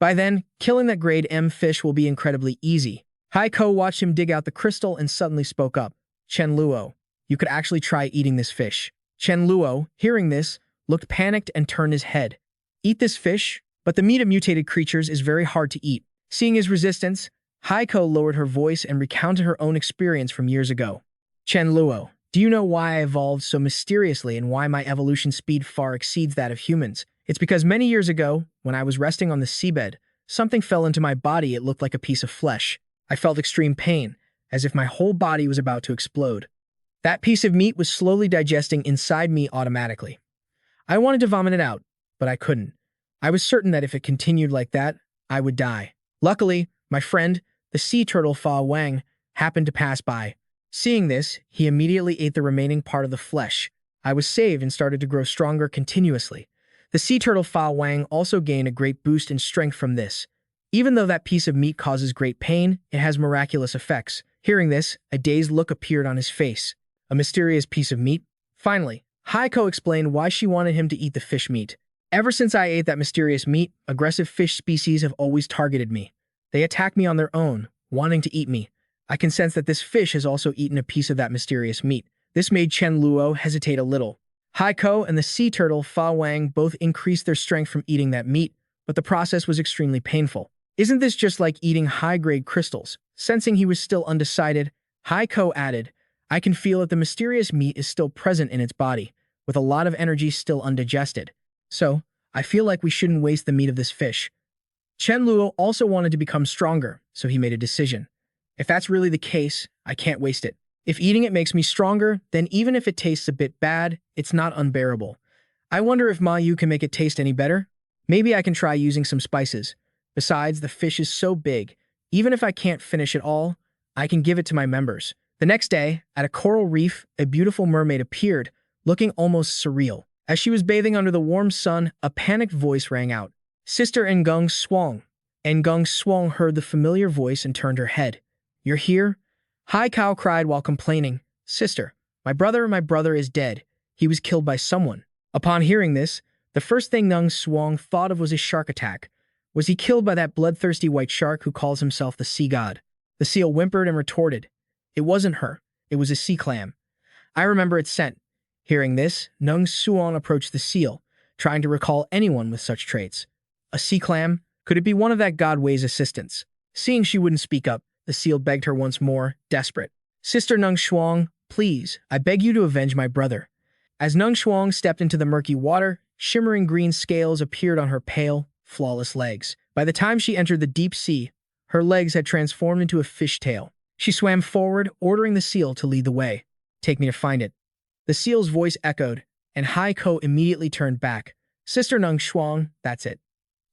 By then, killing that grade M fish will be incredibly easy. Haiko watched him dig out the crystal and suddenly spoke up. Chen Luo, you could actually try eating this fish. Chen Luo, hearing this, looked panicked and turned his head. Eat this fish? But the meat of mutated creatures is very hard to eat. Seeing his resistance, Haiko lowered her voice and recounted her own experience from years ago. Chen Luo, do you know why I evolved so mysteriously and why my evolution speed far exceeds that of humans? It's because many years ago, when I was resting on the seabed, something fell into my body. It looked like a piece of flesh. I felt extreme pain, as if my whole body was about to explode. That piece of meat was slowly digesting inside me automatically. I wanted to vomit it out, but I couldn't. I was certain that if it continued like that, I would die. Luckily, my friend, the sea turtle Fa Wang, happened to pass by. Seeing this, he immediately ate the remaining part of the flesh. I was saved and started to grow stronger continuously. The sea turtle Fa Wang also gained a great boost in strength from this. Even though that piece of meat causes great pain, it has miraculous effects. Hearing this, a dazed look appeared on his face. A mysterious piece of meat? Finally, Haiko explained why she wanted him to eat the fish meat. Ever since I ate that mysterious meat, aggressive fish species have always targeted me. They attack me on their own, wanting to eat me. I can sense that this fish has also eaten a piece of that mysterious meat. This made Chen Luo hesitate a little. Haiko and the sea turtle Fa Wang both increased their strength from eating that meat, but the process was extremely painful. Isn't this just like eating high-grade crystals? Sensing he was still undecided, Haiko added, I can feel that the mysterious meat is still present in its body, with a lot of energy still undigested. So, I feel like we shouldn't waste the meat of this fish. Chen Luo also wanted to become stronger, so he made a decision. If that's really the case, I can't waste it. If eating it makes me stronger, then even if it tastes a bit bad, it's not unbearable. I wonder if Ma Yu can make it taste any better? Maybe I can try using some spices. Besides, the fish is so big, even if I can't finish it all, I can give it to my members. The next day, at a coral reef, a beautiful mermaid appeared, looking almost surreal. As she was bathing under the warm sun, a panicked voice rang out. Sister Ngung Swang. Ngung Swang heard the familiar voice and turned her head. You're here? Haiko cried while complaining. Sister, my brother is dead. He was killed by someone. Upon hearing this, the first thing Ngung Swang thought of was a shark attack. Was he killed by that bloodthirsty white shark who calls himself the sea god? The seal whimpered and retorted. It wasn't her. It was a sea clam. I remember its scent. Hearing this, Nung Suong approached the seal, trying to recall anyone with such traits. A sea clam? Could it be one of that god Wei's assistants? Seeing she wouldn't speak up, the seal begged her once more, desperate. Sister Nung Shuang, please, I beg you to avenge my brother. As Nung Shuang stepped into the murky water, shimmering green scales appeared on her pale, flawless legs. By the time she entered the deep sea, her legs had transformed into a fishtail. She swam forward, ordering the seal to lead the way. Take me to find it. The seal's voice echoed, and Haiko immediately turned back. Sister Nung Shuang, that's it.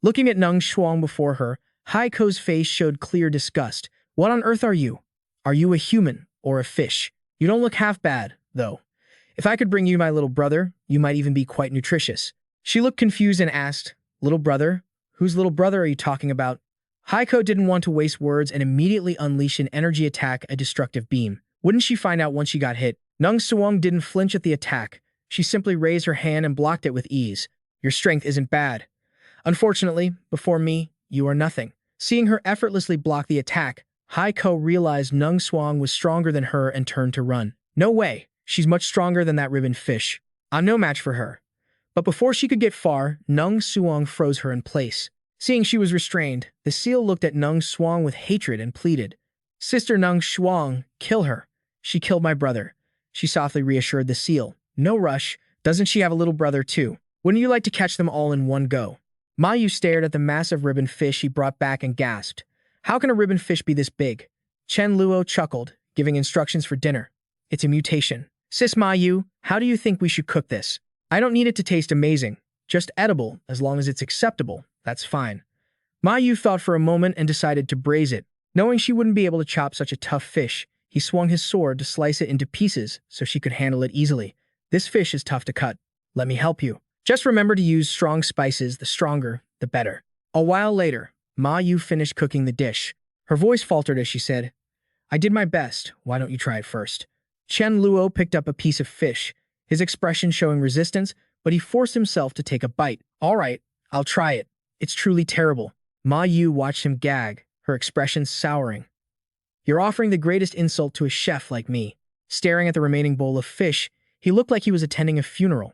Looking at Nung Shuang before her, Haiko's face showed clear disgust. What on earth are you? Are you a human or a fish? You don't look half bad, though. If I could bring you my little brother, you might even be quite nutritious. She looked confused and asked, Little brother? Whose little brother are you talking about? Haiko didn't want to waste words and immediately unleash an energy attack, a destructive beam. Wouldn't she find out once she got hit? Nung Suong didn't flinch at the attack. She simply raised her hand and blocked it with ease. Your strength isn't bad. Unfortunately, before me, you are nothing. Seeing her effortlessly block the attack, Haiko realized Nung Suong was stronger than her and turned to run. No way. She's much stronger than that ribbon fish. I'm no match for her. But before she could get far, Nung Suong froze her in place. Seeing she was restrained, the seal looked at Nung Suong with hatred and pleaded. Sister Nung Suong, kill her. She killed my brother. She softly reassured the seal. No rush. Doesn't she have a little brother too? Wouldn't you like to catch them all in one go? Mayu stared at the massive ribbon fish he brought back and gasped. How can a ribbon fish be this big? Chen Luo chuckled, giving instructions for dinner. It's a mutation. Sis Mayu, how do you think we should cook this? I don't need it to taste amazing. Just edible, as long as it's acceptable. That's fine. Mayu thought for a moment and decided to braise it. Knowing she wouldn't be able to chop such a tough fish, he swung his sword to slice it into pieces so she could handle it easily. This fish is tough to cut. Let me help you. Just remember to use strong spices, the stronger, the better. A while later, Mayu finished cooking the dish. Her voice faltered as she said, I did my best. Why don't you try it first? Chen Luo picked up a piece of fish, his expression showing resistance, but he forced himself to take a bite. All right, I'll try it. It's truly terrible. Ma Yu watched him gag, her expression souring. You're offering the greatest insult to a chef like me. Staring at the remaining bowl of fish, he looked like he was attending a funeral.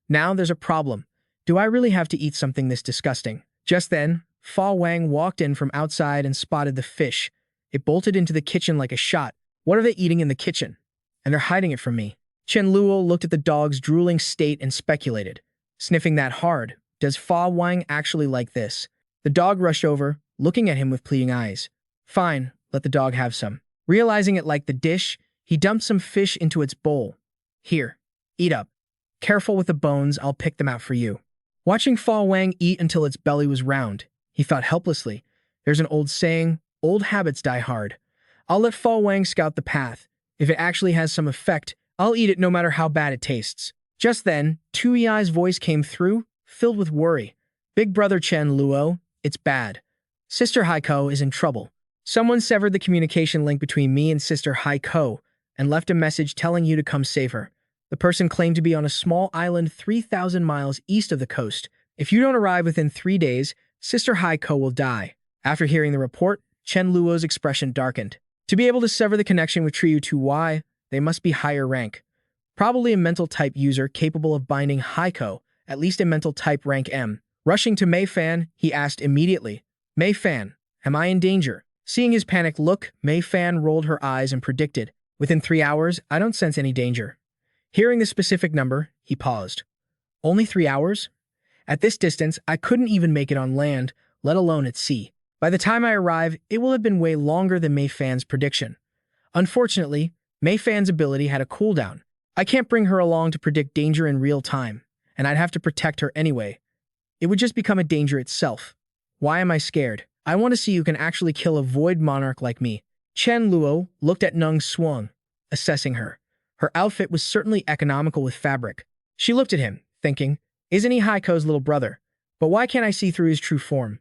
Now there's a problem. Do I really have to eat something this disgusting? Just then, Fa Wang walked in from outside and spotted the fish. It bolted into the kitchen like a shot. What are they eating in the kitchen? And they're hiding it from me. Chen Luo looked at the dog's drooling state and speculated. Sniffing that hard, does Fa Wang actually like this? The dog rushed over, looking at him with pleading eyes. Fine, let the dog have some. Realizing it liked the dish, he dumped some fish into its bowl. Here, eat up. Careful with the bones, I'll pick them out for you. Watching Fa Wang eat until its belly was round, he thought helplessly. There's an old saying, old habits die hard. I'll let Fa Wang scout the path. If it actually has some effect, I'll eat it no matter how bad it tastes. Just then, Tu Yi's voice came through, filled with worry. Big brother Chen Luo, it's bad. Sister Haiko is in trouble. Someone severed the communication link between me and Sister Haiko and left a message telling you to come save her. The person claimed to be on a small island 3,000 miles east of the coast. If you don't arrive within 3 days, Sister Haiko will die. After hearing the report, Chen Luo's expression darkened. To be able to sever the connection with Triu 2Y, they must be higher rank. Probably a mental type user capable of binding Haiko, at least a mental type rank M. Rushing to Mei Fan, he asked immediately, Mei Fan, am I in danger? Seeing his panicked look, Mei Fan rolled her eyes and predicted, within 3 hours, I don't sense any danger. Hearing the specific number, he paused. Only 3 hours? At this distance, I couldn't even make it on land, let alone at sea. By the time I arrive, it will have been way longer than Mei Fan's prediction. Unfortunately, Mei Fan's ability had a cooldown. I can't bring her along to predict danger in real time, and I'd have to protect her anyway. It would just become a danger itself. Why am I scared? I want to see who can actually kill a Void Monarch like me. Chen Luo looked at Nung Suong, assessing her. Her outfit was certainly economical with fabric. She looked at him, thinking, isn't he Haiko's little brother? But why can't I see through his true form?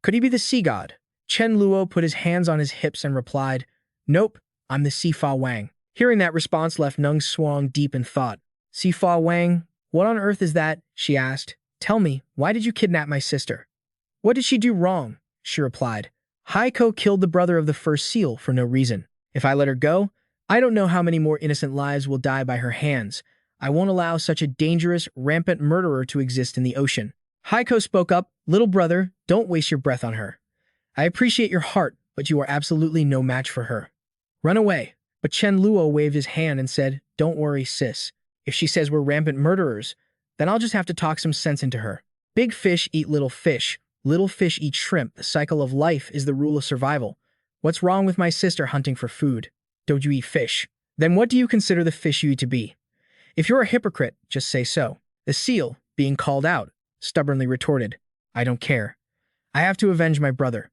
Could he be the sea god? Chen Luo put his hands on his hips and replied, Nope, I'm the Sea Fa Wang. Hearing that response left Nung Suong deep in thought. Sea Fa Wang, what on earth is that? She asked. Tell me, why did you kidnap my sister? What did she do wrong? She replied. Haiko killed the brother of the first seal for no reason. If I let her go, I don't know how many more innocent lives will die by her hands. I won't allow such a dangerous, rampant murderer to exist in the ocean. Haiko spoke up, Little brother, don't waste your breath on her. I appreciate your heart, but you are absolutely no match for her. Run away. But Chen Luo waved his hand and said, Don't worry, sis. If she says we're rampant murderers, then I'll just have to talk some sense into her. Big fish eat little fish eat shrimp. The cycle of life is the rule of survival. What's wrong with my sister hunting for food? Don't you eat fish? Then what do you consider the fish you eat to be? If you're a hypocrite, just say so. The seal, being called out, stubbornly retorted, I don't care. I have to avenge my brother.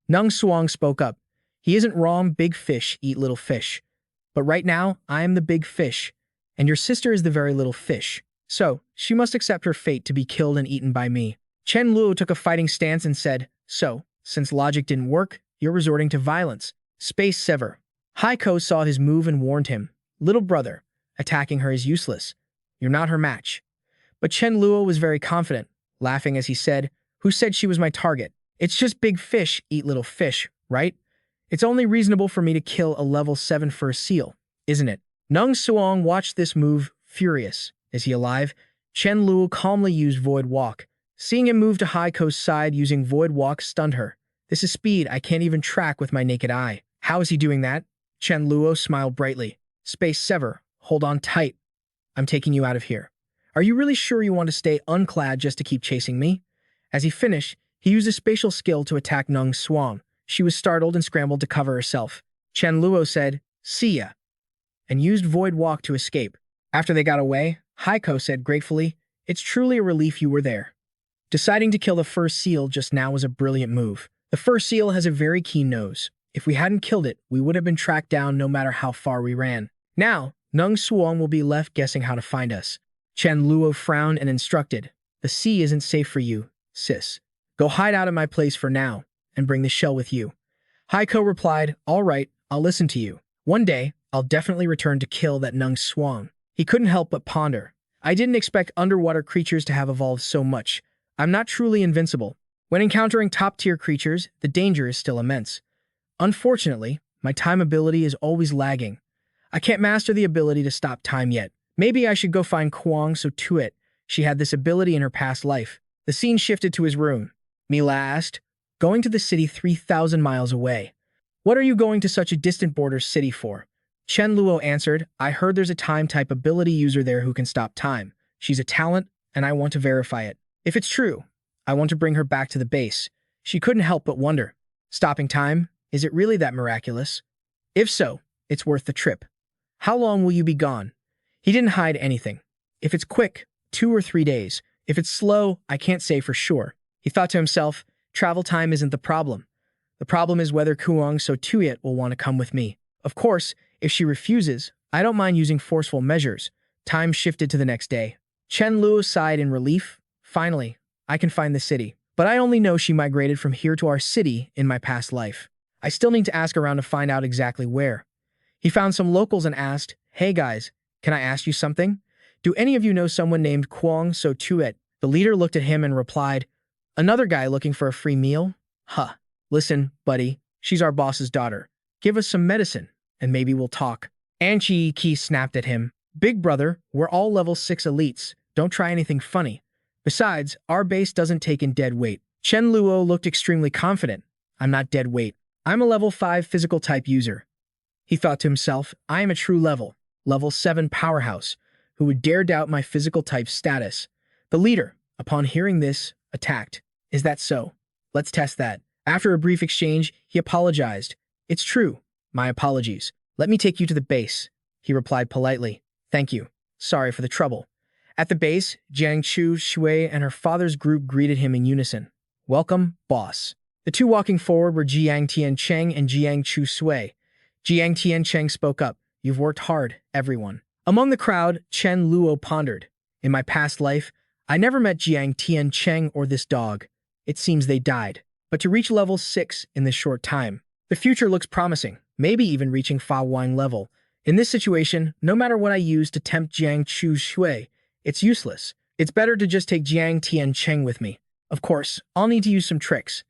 Nung Suang spoke up. He isn't wrong, big fish eat little fish. But right now, I am the big fish, and your sister is the very little fish. So, she must accept her fate to be killed and eaten by me. Chen Luo took a fighting stance and said, So, since logic didn't work, you're resorting to violence. Space sever. Haiko saw his move and warned him, Little brother, attacking her is useless. You're not her match. But Chen Luo was very confident, laughing as he said, Who said she was my target? It's just big fish eat little fish, right? It's only reasonable for me to kill a level 7 first seal, isn't it? Nung Suong watched this move, furious. Is he alive? Chen Luo calmly used Void Walk. Seeing him move to Haiko's side using Void Walk stunned her. This is speed I can't even track with my naked eye. How is he doing that? Chen Luo smiled brightly. Space Sever, hold on tight. I'm taking you out of here. Are you really sure you want to stay unclad just to keep chasing me? As he finished, he used a spatial skill to attack Nung Suong. She was startled and scrambled to cover herself. Chen Luo said, See ya, and used Void Walk to escape. After they got away, Haiko said gratefully, It's truly a relief you were there. Deciding to kill the first seal just now was a brilliant move. The first seal has a very keen nose. If we hadn't killed it, we would have been tracked down no matter how far we ran. Now, Nung Suong will be left guessing how to find us. Chen Luo frowned and instructed, The sea isn't safe for you, sis. Go hide out of my place for now, and bring the shell with you. Haiko replied, All right, I'll listen to you. One day, I'll definitely return to kill that Nung Suong. He couldn't help but ponder. I didn't expect underwater creatures to have evolved so much. I'm not truly invincible. When encountering top-tier creatures, the danger is still immense. Unfortunately, my time ability is always lagging. I can't master the ability to stop time yet. Maybe I should go find Kwang So Tuit. She had this ability in her past life. The scene shifted to his room. Mila asked, Going to the city 3,000 miles away. What are you going to such a distant border city for? Chen Luo answered, I heard there's a time-type ability user there who can stop time. She's a talent, and I want to verify it. If it's true, I want to bring her back to the base. She couldn't help but wonder, stopping time, is it really that miraculous? If so, it's worth the trip. How long will you be gone? He didn't hide anything. If it's quick, 2 or 3 days. If it's slow, I can't say for sure. He thought to himself, travel time isn't the problem. The problem is whether Kuang So Tuyet will want to come with me. Of course, if she refuses, I don't mind using forceful measures. Time shifted to the next day. Chen Luo sighed in relief. Finally, I can find the city. But I only know she migrated from here to our city in my past life. I still need to ask around to find out exactly where. He found some locals and asked, Hey guys, can I ask you something? Do any of you know someone named Kuang So Tuet? The leader looked at him and replied, Another guy looking for a free meal? Huh. Listen, buddy, she's our boss's daughter. Give us some medicine, and maybe we'll talk. Anchi Ki snapped at him. Big brother, we're all level 6 elites. Don't try anything funny. Besides, our base doesn't take in dead weight. Chen Luo looked extremely confident. I'm not dead weight. I'm a level 5 physical type user. He thought to himself, I am a true level 7 powerhouse, who would dare doubt my physical type status. The leader, upon hearing this, attacked. Is that so? Let's test that. After a brief exchange, he apologized. It's true. My apologies. Let me take you to the base. He replied politely. Thank you. Sorry for the trouble. At the base, Jiang Chu Shui and her father's group greeted him in unison. Welcome, boss. The two walking forward were Jiang Tiancheng and Jiang Chu Sui. Jiang Tiancheng spoke up. You've worked hard, everyone. Among the crowd, Chen Luo pondered. In my past life, I never met Jiang Tiancheng or this dog. It seems they died. But to reach level 6 in this short time, the future looks promising, maybe even reaching Fa Wang level. In this situation, no matter what I use to tempt Jiang Chu Shui, it's useless. It's better to just take Jiang Tiancheng with me. Of course, I'll need to use some tricks.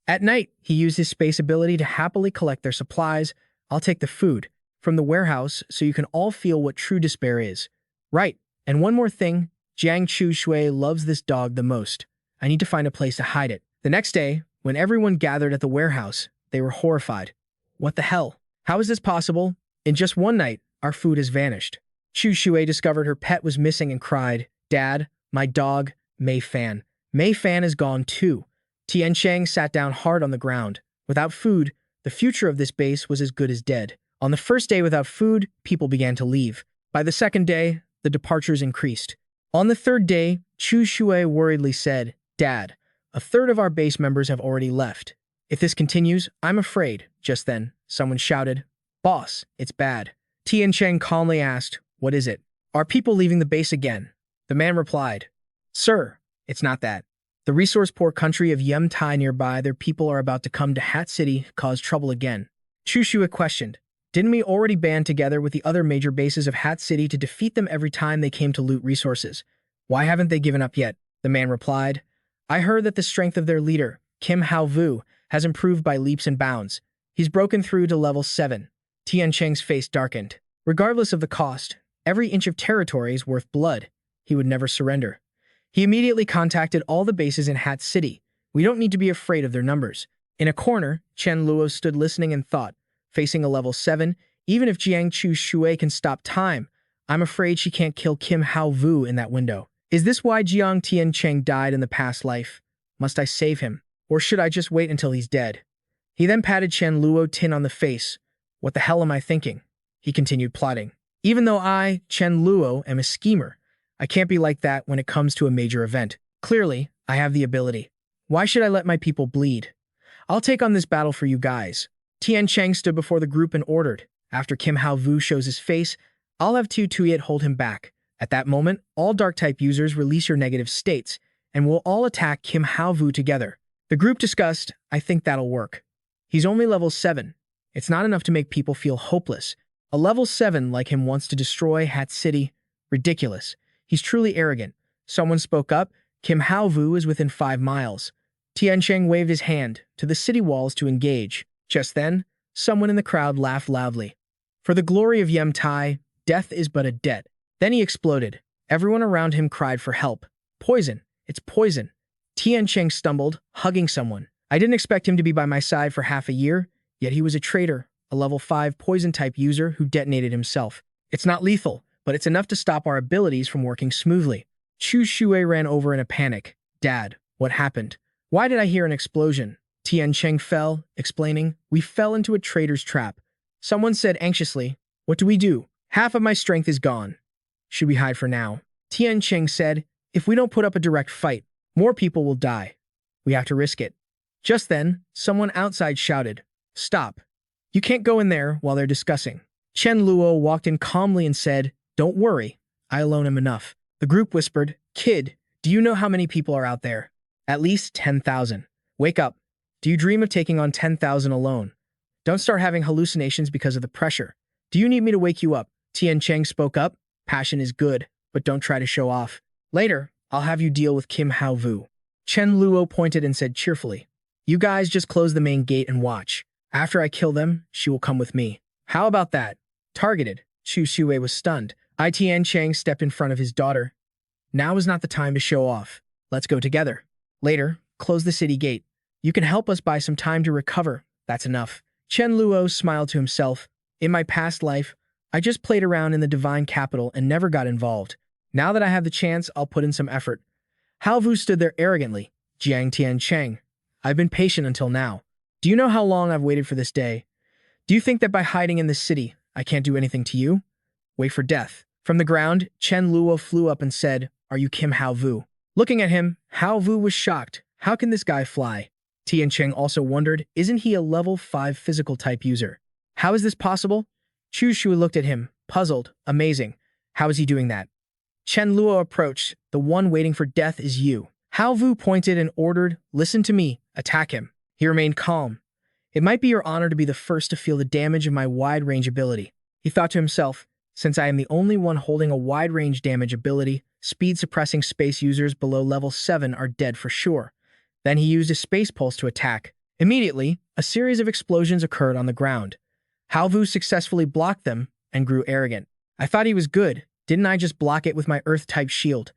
At night, he used his space ability to happily collect their supplies. I'll take the food from the warehouse so you can all feel what true despair is. Right, and one more thing, Jiang Chu Shui loves this dog the most. I need to find a place to hide it. The next day, when everyone gathered at the warehouse, they were horrified. What the hell? How is this possible? In just one night, our food has vanished. Chu Shui discovered her pet was missing and cried, "Dad, my dog, Mei Fan. Mei Fan is gone too." Tian Chang sat down hard on the ground. Without food, the future of this base was as good as dead. On the first day without food, people began to leave. By the second day, the departures increased. On the third day, Chu Shui worriedly said, "Dad, a third of our base members have already left. If this continues, I'm afraid." Just then, someone shouted, "Boss, it's bad." Tian Cheng calmly asked, "What is it? Are people leaving the base again?" The man replied, "Sir, it's not that. The resource-poor country of Yemtai nearby, their people are about to come to Hat City, cause trouble again." Chu Shui questioned, "Didn't we already band together with the other major bases of Hat City to defeat them every time they came to loot resources? Why haven't they given up yet?" The man replied, "I heard that the strength of their leader, Kim Hao Vu, has improved by leaps and bounds. He's broken through to level 7. Tian Cheng's face darkened. Regardless of the cost, every inch of territory is worth blood. He would never surrender. He immediately contacted all the bases in Hat City. We don't need to be afraid of their numbers. In a corner, Chen Luo stood listening and thought, facing a level 7, even if Jiang Chu Shui can stop time, I'm afraid she can't kill Kim Hao Vu in that window. Is this why Jiang Tian Cheng died in the past life? Must I save him? Or should I just wait until he's dead? He then patted Chen Luo Tin on the face. What the hell am I thinking? He continued plotting. Even though I, Chen Luo, am a schemer, I can't be like that when it comes to a major event. Clearly, I have the ability. Why should I let my people bleed? I'll take on this battle for you guys. Tian Cheng stood before the group and ordered. After Kim Hao Vu shows his face, I'll have Tu Tuyet hold him back. At that moment, all Dark-type users release your negative states, and we'll all attack Kim Hao Vu together. The group discussed, I think that'll work. He's only level 7. It's not enough to make people feel hopeless. A level 7 like him wants to destroy Hat City? Ridiculous. He's truly arrogant. Someone spoke up. Kim Hao Vu is within 5 miles. Tian Cheng waved his hand to the city walls to engage. Just then, someone in the crowd laughed loudly. For the glory of Yemtai, death is but a debt. Then he exploded. Everyone around him cried for help. Poison. It's poison. Tian Cheng stumbled, hugging someone. I didn't expect him to be by my side for half a year, yet he was a traitor, a level 5 poison-type user who detonated himself. It's not lethal, but it's enough to stop our abilities from working smoothly. Chu Shui ran over in a panic. Dad, what happened? Why did I hear an explosion? Tian Cheng fell, explaining, we fell into a traitor's trap. Someone said anxiously, what do we do? Half of my strength is gone. Should we hide for now? Tian Cheng said, if we don't put up a direct fight, more people will die. We have to risk it. Just then, someone outside shouted, stop. You can't go in there while they're discussing. Chen Luo walked in calmly and said, don't worry, I alone am enough. The group whispered, kid, do you know how many people are out there? At least 10,000. Wake up. Do you dream of taking on 10,000 alone? Don't start having hallucinations because of the pressure. Do you need me to wake you up? Tian Cheng spoke up. Passion is good, but don't try to show off. Later, I'll have you deal with Kim Hao Vu. Chen Luo pointed and said cheerfully, you guys just close the main gate and watch. After I kill them, she will come with me. How about that? Targeted. Chu Shui was stunned. Tian Cheng stepped in front of his daughter. Now is not the time to show off. Let's go together. Later, close the city gate. You can help us buy some time to recover. That's enough. Chen Luo smiled to himself. In my past life, I just played around in the divine capital and never got involved. Now that I have the chance, I'll put in some effort. Hao Vu stood there arrogantly. Jiang Tian Cheng. I've been patient until now. Do you know how long I've waited for this day? Do you think that by hiding in this city, I can't do anything to you? Wait for death. From the ground, Chen Luo flew up and said, are you Kim Hao Vu? Looking at him, Hao Vu was shocked. How can this guy fly? Tian Cheng also wondered, isn't he a level 5 physical type user? How is this possible? Chu Shui looked at him, puzzled, amazing. How is he doing that? Chen Luo approached. The one waiting for death is you. Hao Vu pointed and ordered, listen to me, attack him. He remained calm. It might be your honor to be the first to feel the damage of my wide-range ability. He thought to himself, since I am the only one holding a wide-range damage ability, speed-suppressing space users below level 7 are dead for sure. Then he used a space pulse to attack. Immediately, a series of explosions occurred on the ground. Halvu successfully blocked them and grew arrogant. I thought he was good. Didn't I just block it with my Earth-type shield?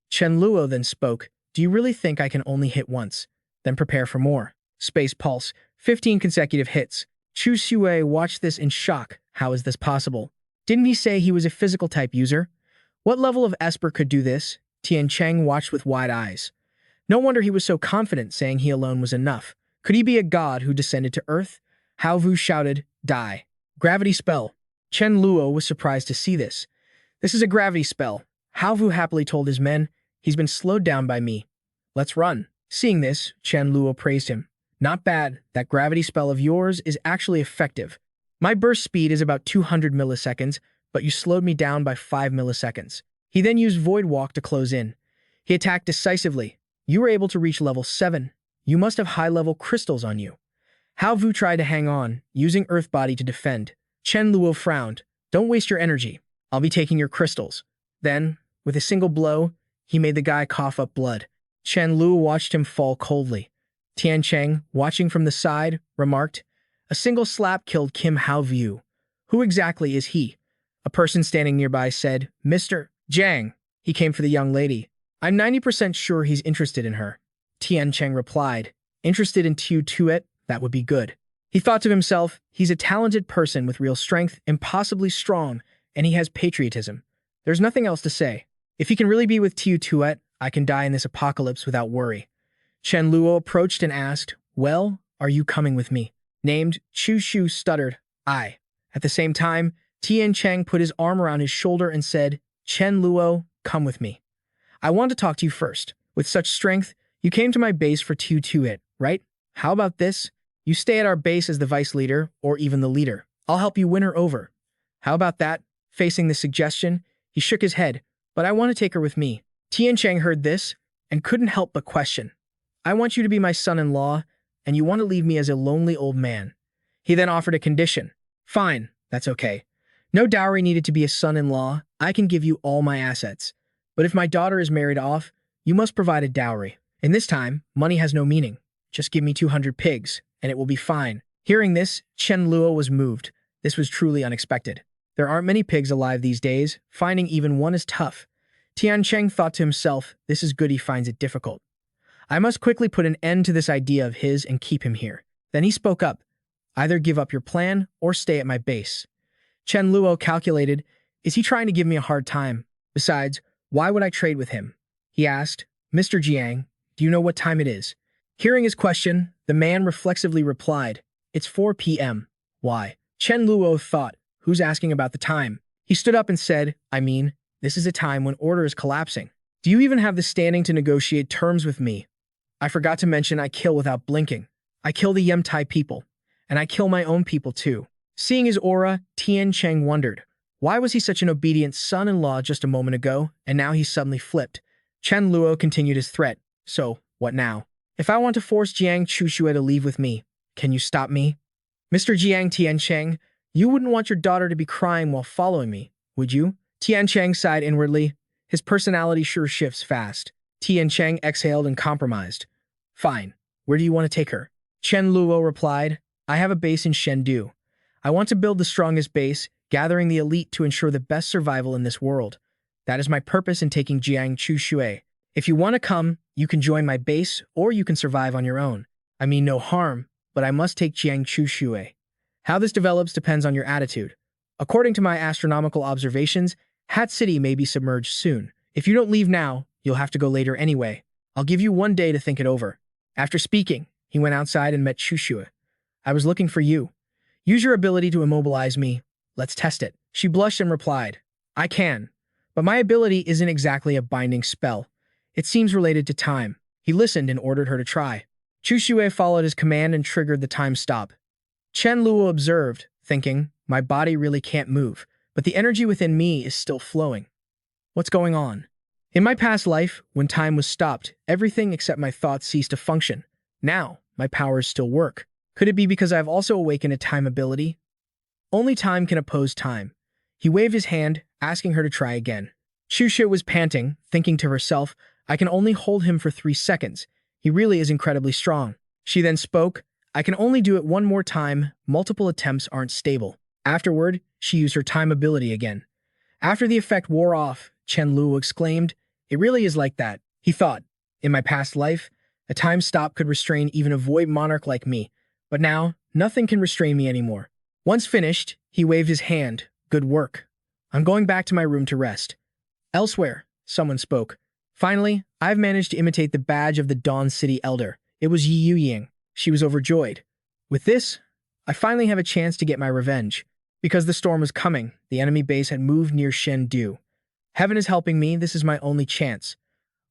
Chen Luo then spoke. Do you really think I can only hit once? Then prepare for more. Space pulse. 15 consecutive hits. Chu Xue watched this in shock. How is this possible? Didn't he say he was a physical-type user? What level of Esper could do this? Tian Cheng watched with wide eyes. No wonder he was so confident, saying he alone was enough. Could he be a god who descended to Earth? Hao Vu shouted, die. Gravity spell. Chen Luo was surprised to see this. This is a gravity spell. Hao Vu happily told his men, he's been slowed down by me. Let's run. Seeing this, Chen Luo praised him. Not bad, that gravity spell of yours is actually effective. My burst speed is about 200 milliseconds, but you slowed me down by 5 milliseconds. He then used Void Walk to close in. He attacked decisively. You were able to reach level 7. You must have high-level crystals on you. Hao Vu tried to hang on, using Earth Body to defend. Chen Luo frowned. Don't waste your energy. I'll be taking your crystals. Then, with a single blow, he made the guy cough up blood. Chen Luo watched him fall coldly. Tian Cheng, watching from the side, remarked, a single slap killed Kim Hao Vu. Who exactly is he? A person standing nearby said, Mr. Jiang. He came for the young lady. I'm 90% sure he's interested in her. Tian Cheng replied, interested in Tiu Tuet? That would be good. He thought to himself, he's a talented person with real strength, impossibly strong, and he has patriotism. There's nothing else to say. If he can really be with Tiu Tuet, I can die in this apocalypse without worry. Chen Luo approached and asked, well, are you coming with me? Named Chu Shu stuttered, I. At the same time, Tian Cheng put his arm around his shoulder and said, Chen Luo, come with me. I want to talk to you first. With such strength, you came to my base for Tiu Tuet, right? How about this? You stay at our base as the vice leader, or even the leader. I'll help you win her over. How about that? Facing the suggestion, he shook his head, but I want to take her with me. Tian Cheng heard this and couldn't help but question. I want you to be my son-in-law, and you want to leave me as a lonely old man. He then offered a condition. Fine, that's okay. No dowry needed to be a son-in-law. I can give you all my assets. But if my daughter is married off, you must provide a dowry. And this time, money has no meaning. Just give me 200 pigs, and it will be fine. Hearing this, Chen Luo was moved. This was truly unexpected. There aren't many pigs alive these days. Finding even one is tough. Tian Cheng thought to himself, this is good he finds it difficult. I must quickly put an end to this idea of his and keep him here. Then he spoke up. Either give up your plan or stay at my base. Chen Luo calculated, is he trying to give me a hard time? Besides, why would I trade with him? He asked, Mr. Jiang, do you know what time it is? Hearing his question, the man reflexively replied, it's 4 p.m. Why? Chen Luo thought, who's asking about the time? He stood up and said, I mean, this is a time when order is collapsing. Do you even have the standing to negotiate terms with me? I forgot to mention I kill without blinking. I kill the Yemtai people. And I kill my own people too. Seeing his aura, Tian Cheng wondered, why was he such an obedient son-in-law just a moment ago, and now he's suddenly flipped? Chen Luo continued his threat. So, what now? If I want to force Jiang Chuxue to leave with me, can you stop me? Mr. Jiang Tian Cheng, you wouldn't want your daughter to be crying while following me, would you? Tian Cheng sighed inwardly. His personality sure shifts fast. Tian Cheng exhaled and compromised. Fine. Where do you want to take her? Chen Luo replied, I have a base in Chengdu. I want to build the strongest base, gathering the elite to ensure the best survival in this world. That is my purpose in taking Jiang Chuxue. If you want to come, you can join my base, or you can survive on your own. I mean no harm, but I must take Jiang Chuxue. How this develops depends on your attitude. According to my astronomical observations, Hat City may be submerged soon. If you don't leave now, you'll have to go later anyway. I'll give you 1 day to think it over. After speaking, he went outside and met Chuxue. I was looking for you. Use your ability to immobilize me. Let's test it. She blushed and replied, I can, but my ability isn't exactly a binding spell. It seems related to time. He listened and ordered her to try. Chuxue followed his command and triggered the time stop. Chen Luo observed, thinking, my body really can't move, but the energy within me is still flowing. What's going on? In my past life, when time was stopped, everything except my thoughts ceased to function. Now, my powers still work. Could it be because I've also awakened a time ability? Only time can oppose time. He waved his hand, asking her to try again. Chuxue was panting, thinking to herself, I can only hold him for 3 seconds. He really is incredibly strong. She then spoke, I can only do it one more time. Multiple attempts aren't stable. Afterward, she used her time ability again. After the effect wore off, Chen Luo exclaimed, it really is like that. He thought, in my past life, a time stop could restrain even a Void Monarch like me, but now, nothing can restrain me anymore. Once finished, he waved his hand. Good work. I'm going back to my room to rest. Elsewhere, someone spoke. Finally, I've managed to imitate the badge of the Dawn City Elder. It was Yi Yuying. She was overjoyed. With this, I finally have a chance to get my revenge. Because the storm was coming, the enemy base had moved near Shendu. Heaven is helping me, this is my only chance.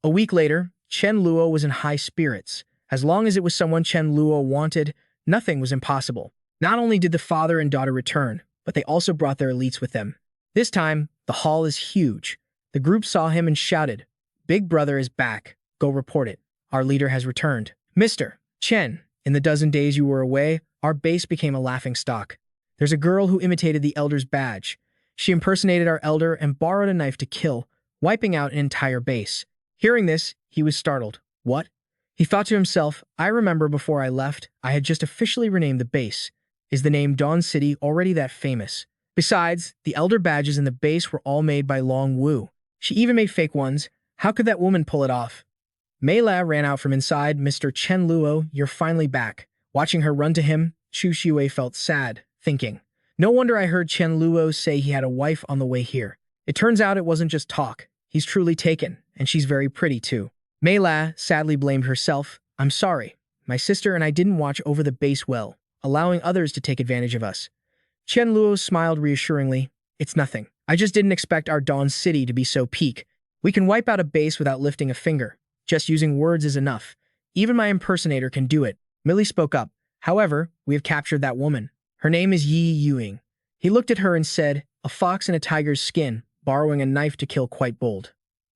A week later, Chen Luo was in high spirits. As long as it was someone Chen Luo wanted, nothing was impossible. Not only did the father and daughter return, but they also brought their elites with them. This time, the hall is huge. The group saw him and shouted, Big Brother is back. Go report it. Our leader has returned. Mr. Chen, in the dozen days you were away, our base became a laughingstock. There's a girl who imitated the elder's badge. She impersonated our elder and borrowed a knife to kill, wiping out an entire base. Hearing this, he was startled. What? He thought to himself, I remember before I left, I had just officially renamed the base. Is the name Dawn City already that famous? Besides, the elder badges in the base were all made by Long Wu. She even made fake ones. How could that woman pull it off? Mei La ran out from inside. Mr. Chen Luo, you're finally back. Watching her run to him, Chu Xue felt sad, thinking, no wonder I heard Chen Luo say he had a wife on the way here. It turns out it wasn't just talk. He's truly taken, and she's very pretty too. Mei La sadly blamed herself. I'm sorry. My sister and I didn't watch over the base well, allowing others to take advantage of us. Chen Luo smiled reassuringly. It's nothing. I just didn't expect our Dawn City to be so peak. We can wipe out a base without lifting a finger. Just using words is enough. Even my impersonator can do it. Millie spoke up. However, we have captured that woman. Her name is Yi Yuying. He looked at her and said, a fox in a tiger's skin, borrowing a knife to kill quite bold.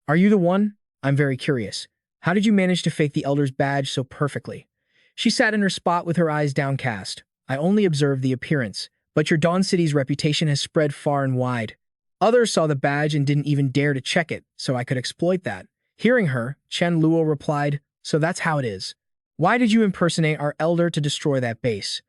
Are you the one? I'm very curious. How did you manage to fake the elder's badge so perfectly? She sat in her spot with her eyes downcast. I only observed the appearance, but your Dawn City's reputation has spread far and wide. Others saw the badge and didn't even dare to check it, so I could exploit that. Hearing her, Chen Luo replied, so that's how it is. Why did you impersonate our elder to destroy that base?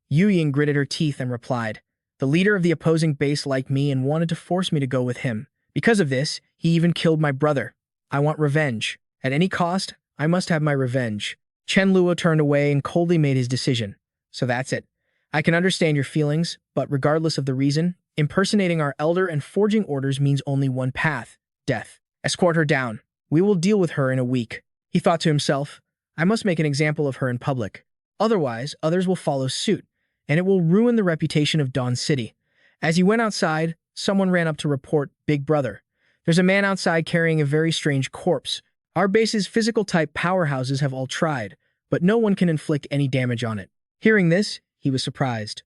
Yu Ying gritted her teeth and replied, the leader of the opposing base liked me and wanted to force me to go with him. Because of this, he even killed my brother. I want revenge. At any cost, I must have my revenge. Chen Luo turned away and coldly made his decision. So that's it. I can understand your feelings, but regardless of the reason, impersonating our elder and forging orders means only one path, death. Escort her down. We will deal with her in a week. He thought to himself, I must make an example of her in public. Otherwise, others will follow suit, and it will ruin the reputation of Dawn City. As he went outside, someone ran up to report, Big Brother. There's a man outside carrying a very strange corpse. Our base's physical-type powerhouses have all tried, but no one can inflict any damage on it. Hearing this, he was surprised.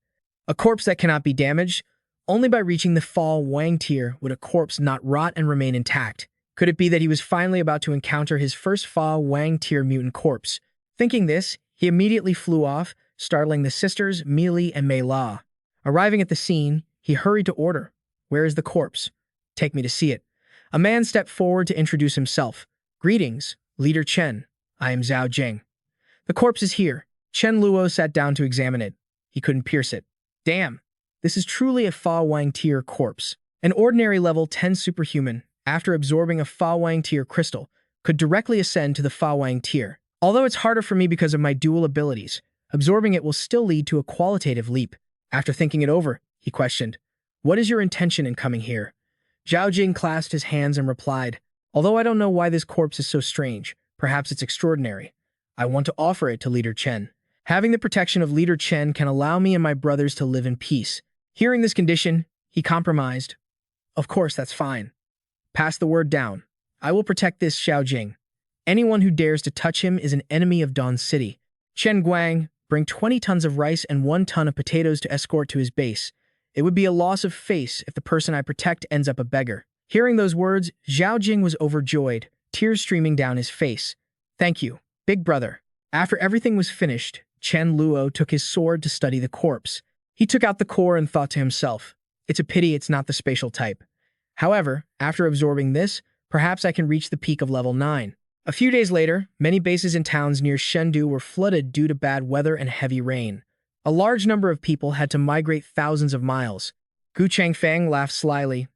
A corpse that cannot be damaged? Only by reaching the Fa Wang tier would a corpse not rot and remain intact. Could it be that he was finally about to encounter his first Fa Wang tier mutant corpse? Thinking this, he immediately flew off, startling the sisters, Meili and Mei La. Arriving at the scene, he hurried to order. Where is the corpse? Take me to see it. A man stepped forward to introduce himself. Greetings, Leader Chen. I am Zhao Jing. The corpse is here. Chen Luo sat down to examine it. He couldn't pierce it. Damn, this is truly a Fa Wang tier corpse. An ordinary level 10 superhuman, after absorbing a Fa Wang tier crystal, could directly ascend to the Fa Wang tier. Although it's harder for me because of my dual abilities, absorbing it will still lead to a qualitative leap. After thinking it over, he questioned, what is your intention in coming here? Zhao Jing clasped his hands and replied, although I don't know why this corpse is so strange, perhaps it's extraordinary. I want to offer it to Leader Chen. Having the protection of Leader Chen can allow me and my brothers to live in peace. Hearing this condition, he compromised. Of course, that's fine. Pass the word down. I will protect this Xiao Jing. Anyone who dares to touch him is an enemy of Dawn City. Chen Guang, bring 20 tons of rice and 1 ton of potatoes to escort to his base. It would be a loss of face if the person I protect ends up a beggar. Hearing those words, Zhao Jing was overjoyed, tears streaming down his face. Thank you, Big Brother. After everything was finished, Chen Luo took his sword to study the corpse. He took out the core and thought to himself, it's a pity it's not the spatial type. However, after absorbing this, perhaps I can reach the peak of level 9. A few days later, many bases in towns near Chengdu were flooded due to bad weather and heavy rain. A large number of people had to migrate thousands of miles. Gu Changfeng laughed slyly.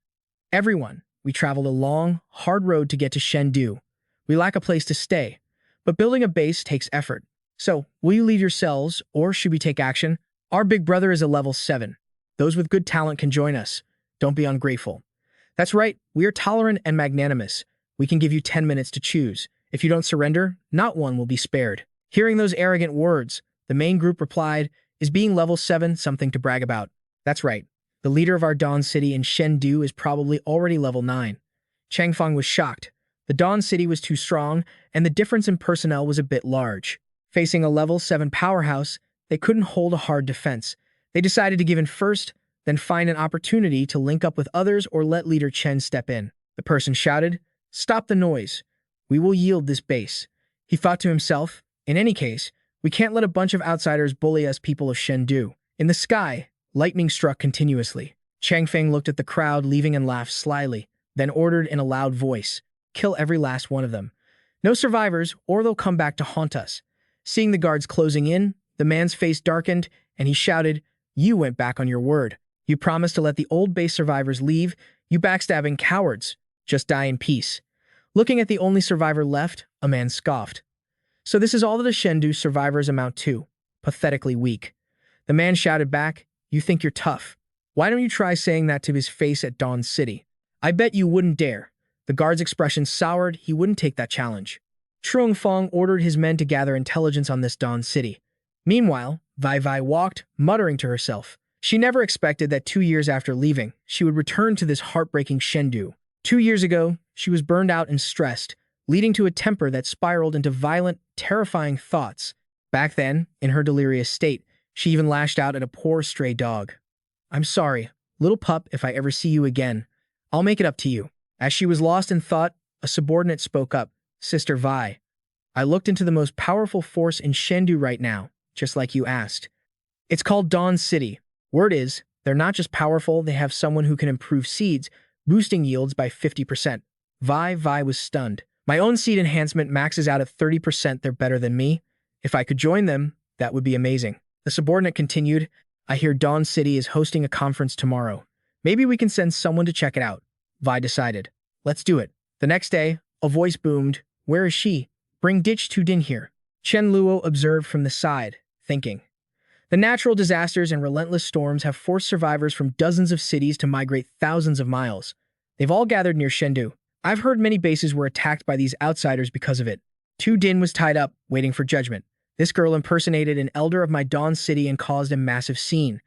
Everyone, we traveled a long, hard road to get to Chengdu. We lack a place to stay, but building a base takes effort. So, will you leave your cells, or should we take action? Our big brother is a level 7. Those with good talent can join us. Don't be ungrateful. That's right, we are tolerant and magnanimous. We can give you 10 minutes to choose. If you don't surrender, not one will be spared. Hearing those arrogant words, the main group replied, is being level 7 something to brag about? That's right. The leader of our Dawn City in Chengdu is probably already level 9. Changfeng was shocked. The Dawn City was too strong, and the difference in personnel was a bit large. Facing a level 7 powerhouse, they couldn't hold a hard defense. They decided to give in first, then find an opportunity to link up with others or let leader Chen step in. The person shouted, "Stop the noise. We will yield this base." He thought to himself, in any case, we can't let a bunch of outsiders bully us people of Chengdu. In the sky, lightning struck continuously. Changfeng looked at the crowd leaving and laughed slyly, then ordered in a loud voice, "Kill every last one of them. No survivors, or they'll come back to haunt us." Seeing the guards closing in, the man's face darkened, and he shouted, "You went back on your word. You promised to let the old base survivors leave, you backstabbing cowards. Just die in peace." Looking at the only survivor left, a man scoffed. "So this is all that the Chengdu survivors amount to. Pathetically weak." The man shouted back, "You think you're tough. Why don't you try saying that to his face at Dawn City? I bet you wouldn't dare." The guard's expression soured, he wouldn't take that challenge. Trung Fong ordered his men to gather intelligence on this Dawn City. Meanwhile, Vai Vai walked, muttering to herself. She never expected that 2 years after leaving, she would return to this heartbreaking Chengdu. 2 years ago, she was burned out and stressed, leading to a temper that spiraled into violent, terrifying thoughts. Back then, in her delirious state, she even lashed out at a poor stray dog. "I'm sorry, little pup, if I ever see you again. I'll make it up to you." As she was lost in thought, a subordinate spoke up, "Sister Vi, I looked into the most powerful force in Chengdu right now, just like you asked. It's called Dawn City. Word is, they're not just powerful, they have someone who can improve seeds, boosting yields by 50%. Vi was stunned. "My own seed enhancement maxes out at 30%, they're better than me. If I could join them, that would be amazing." The subordinate continued, "I hear Dawn City is hosting a conference tomorrow. Maybe we can send someone to check it out." Vi decided. "Let's do it." The next day, a voice boomed, "Where is she? Bring Ditch to Din here." Chen Luo observed from the side, thinking. The natural disasters and relentless storms have forced survivors from dozens of cities to migrate thousands of miles. They've all gathered near Chengdu. I've heard many bases were attacked by these outsiders because of it. Tu Din was tied up, waiting for judgment. This girl impersonated an elder of my Dawn City and caused a massive scene.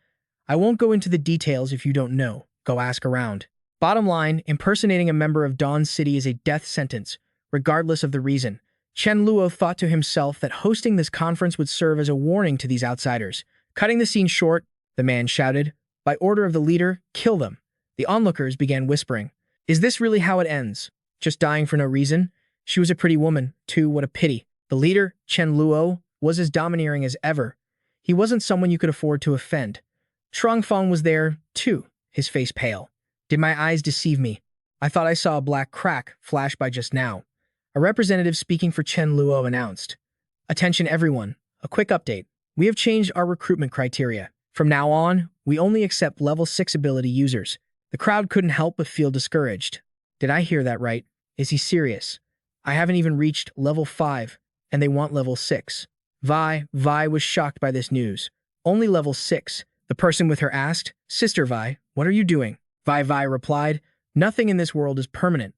I won't go into the details if you don't know. Go ask around. Bottom line, impersonating a member of Dawn City is a death sentence, regardless of the reason. Chen Luo thought to himself that hosting this conference would serve as a warning to these outsiders. Cutting the scene short, the man shouted, "By order of the leader, kill them." The onlookers began whispering, "Is this really how it ends? Just dying for no reason?" She was a pretty woman, too, what a pity. The leader, Chen Luo, was as domineering as ever. He wasn't someone you could afford to offend. Fong was there, too, his face pale. "Did my eyes deceive me? I thought I saw a black crack flash by just now." A representative speaking for Chen Luo announced, "Attention everyone, a quick update. We have changed our recruitment criteria. From now on, we only accept level 6 ability users." The crowd couldn't help but feel discouraged. Did I hear that right? Is he serious? I haven't even reached level 5, and they want level 6. Vi was shocked by this news. "Only level 6. The person with her asked, "Sister Vi, what are you doing?" Vi replied, "Nothing in this world is permanent.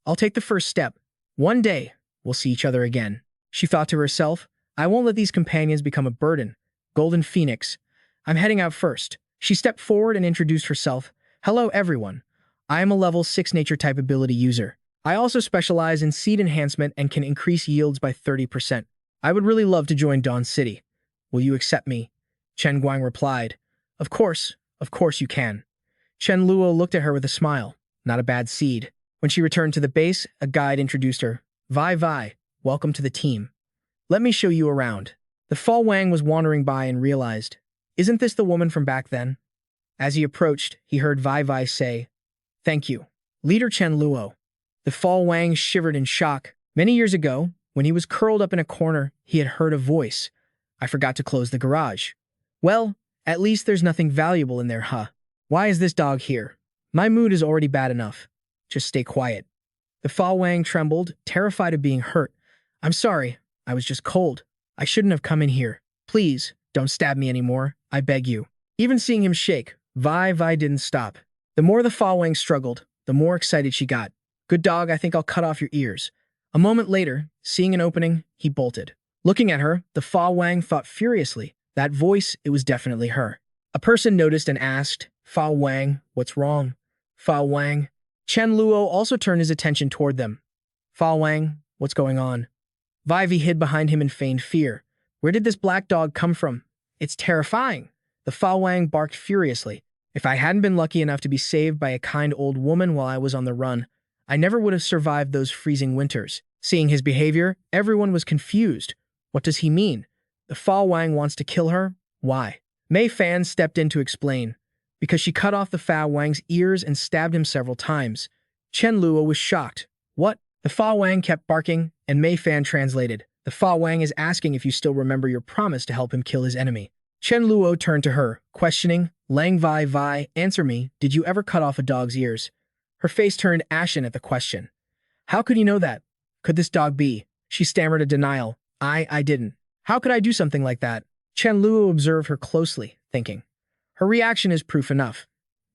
I'll take the first step. One day, we'll see each other again." She thought to herself, "I won't let these companions become a burden. Golden Phoenix. I'm heading out first." She stepped forward and introduced herself. "Hello, everyone. I am a level 6 nature type ability user. I also specialize in seed enhancement and can increase yields by 30%. I would really love to join Dawn City. Will you accept me?" Chen Guang replied, of course you can." Chen Luo looked at her with a smile. Not a bad seed. When she returned to the base, a guide introduced her. Vi, welcome to the team. Let me show you around." The Fa Wang was wandering by and realized, "Isn't this the woman from back then?" As he approached, he heard Vi say, "Thank you, Leader Chen Luo." The Fa Wang shivered in shock. Many years ago, when he was curled up in a corner, he had heard a voice. I forgot to close the garage. Well, at least there's nothing valuable in there, huh? Why is this dog here? My mood is already bad enough. Just stay quiet. The Fa Wang trembled, terrified of being hurt. I'm sorry, I was just cold. I shouldn't have come in here. Please, don't stab me anymore, I beg you. Even seeing him shake, Vi didn't stop. The more the Fa Wang struggled, the more excited she got. Good dog, I think I'll cut off your ears. A moment later, seeing an opening, he bolted. Looking at her, the Fa Wang thought furiously. That voice, it was definitely her. A person noticed and asked, Fa Wang, what's wrong? Fa Wang. Chen Luo also turned his attention toward them. Fa Wang, what's going on? Vivi hid behind him in feigned fear. Where did this black dog come from? It's terrifying. The Fa Wang barked furiously. If I hadn't been lucky enough to be saved by a kind old woman while I was on the run, I never would have survived those freezing winters. Seeing his behavior, everyone was confused. What does he mean? The Fa Wang wants to kill her? Why? Mei Fan stepped in to explain. Because she cut off the Fa Wang's ears and stabbed him several times. Chen Luo was shocked. What? The Fa Wang kept barking, and Mei Fan translated. The Fa Wang is asking if you still remember your promise to help him kill his enemy. Chen Luo turned to her, questioning, Lang Vi, answer me, did you ever cut off a dog's ears? Her face turned ashen at the question. How could you know that? Could this dog be? She stammered a denial. I didn't. How could I do something like that? Chen Luo observed her closely, thinking. Her reaction is proof enough.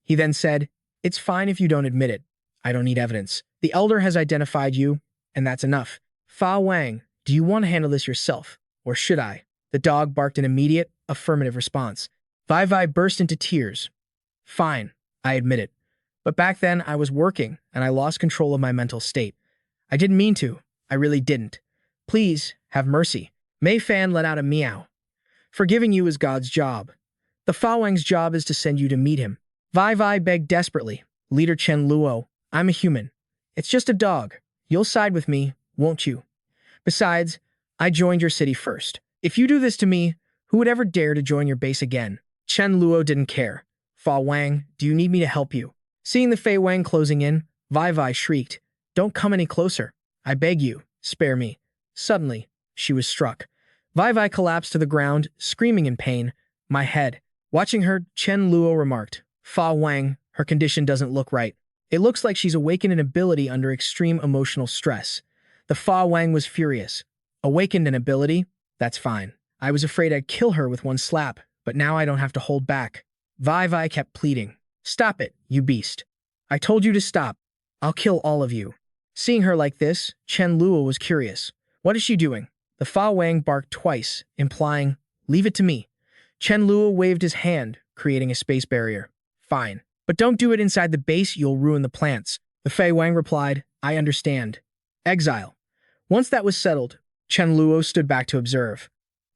He then said, it's fine if you don't admit it. I don't need evidence. The elder has identified you, and that's enough. Fa Wang, do you want to handle this yourself, or should I? The dog barked an immediate, affirmative response. Vi burst into tears. Fine, I admit it. But back then, I was working, and I lost control of my mental state. I didn't mean to. I really didn't. Please, have mercy. Mei Fan let out a meow. Forgiving you is God's job. The Fa Wang's job is to send you to meet him. Vi begged desperately. Leader Chen Luo, I'm a human. It's just a dog. You'll side with me, won't you? Besides, I joined your city first. If you do this to me, who would ever dare to join your base again? Chen Luo didn't care. Fa Wang, do you need me to help you? Seeing the Fei Wang closing in, Vi shrieked. Don't come any closer. I beg you, spare me. Suddenly, she was struck. Vi collapsed to the ground, screaming in pain. My head. Watching her, Chen Luo remarked, Fa Wang, her condition doesn't look right. It looks like she's awakened an ability under extreme emotional stress. The Fa Wang was furious. Awakened an ability? That's fine. I was afraid I'd kill her with one slap, but now I don't have to hold back. Vi kept pleading. Stop it, you beast. I told you to stop. I'll kill all of you. Seeing her like this, Chen Luo was curious. What is she doing? The Fa Wang barked twice, implying, leave it to me. Chen Luo waved his hand, creating a space barrier. Fine. But don't do it inside the base, you'll ruin the plants. The Fei Wang replied, I understand. Exile. Once that was settled, Chen Luo stood back to observe.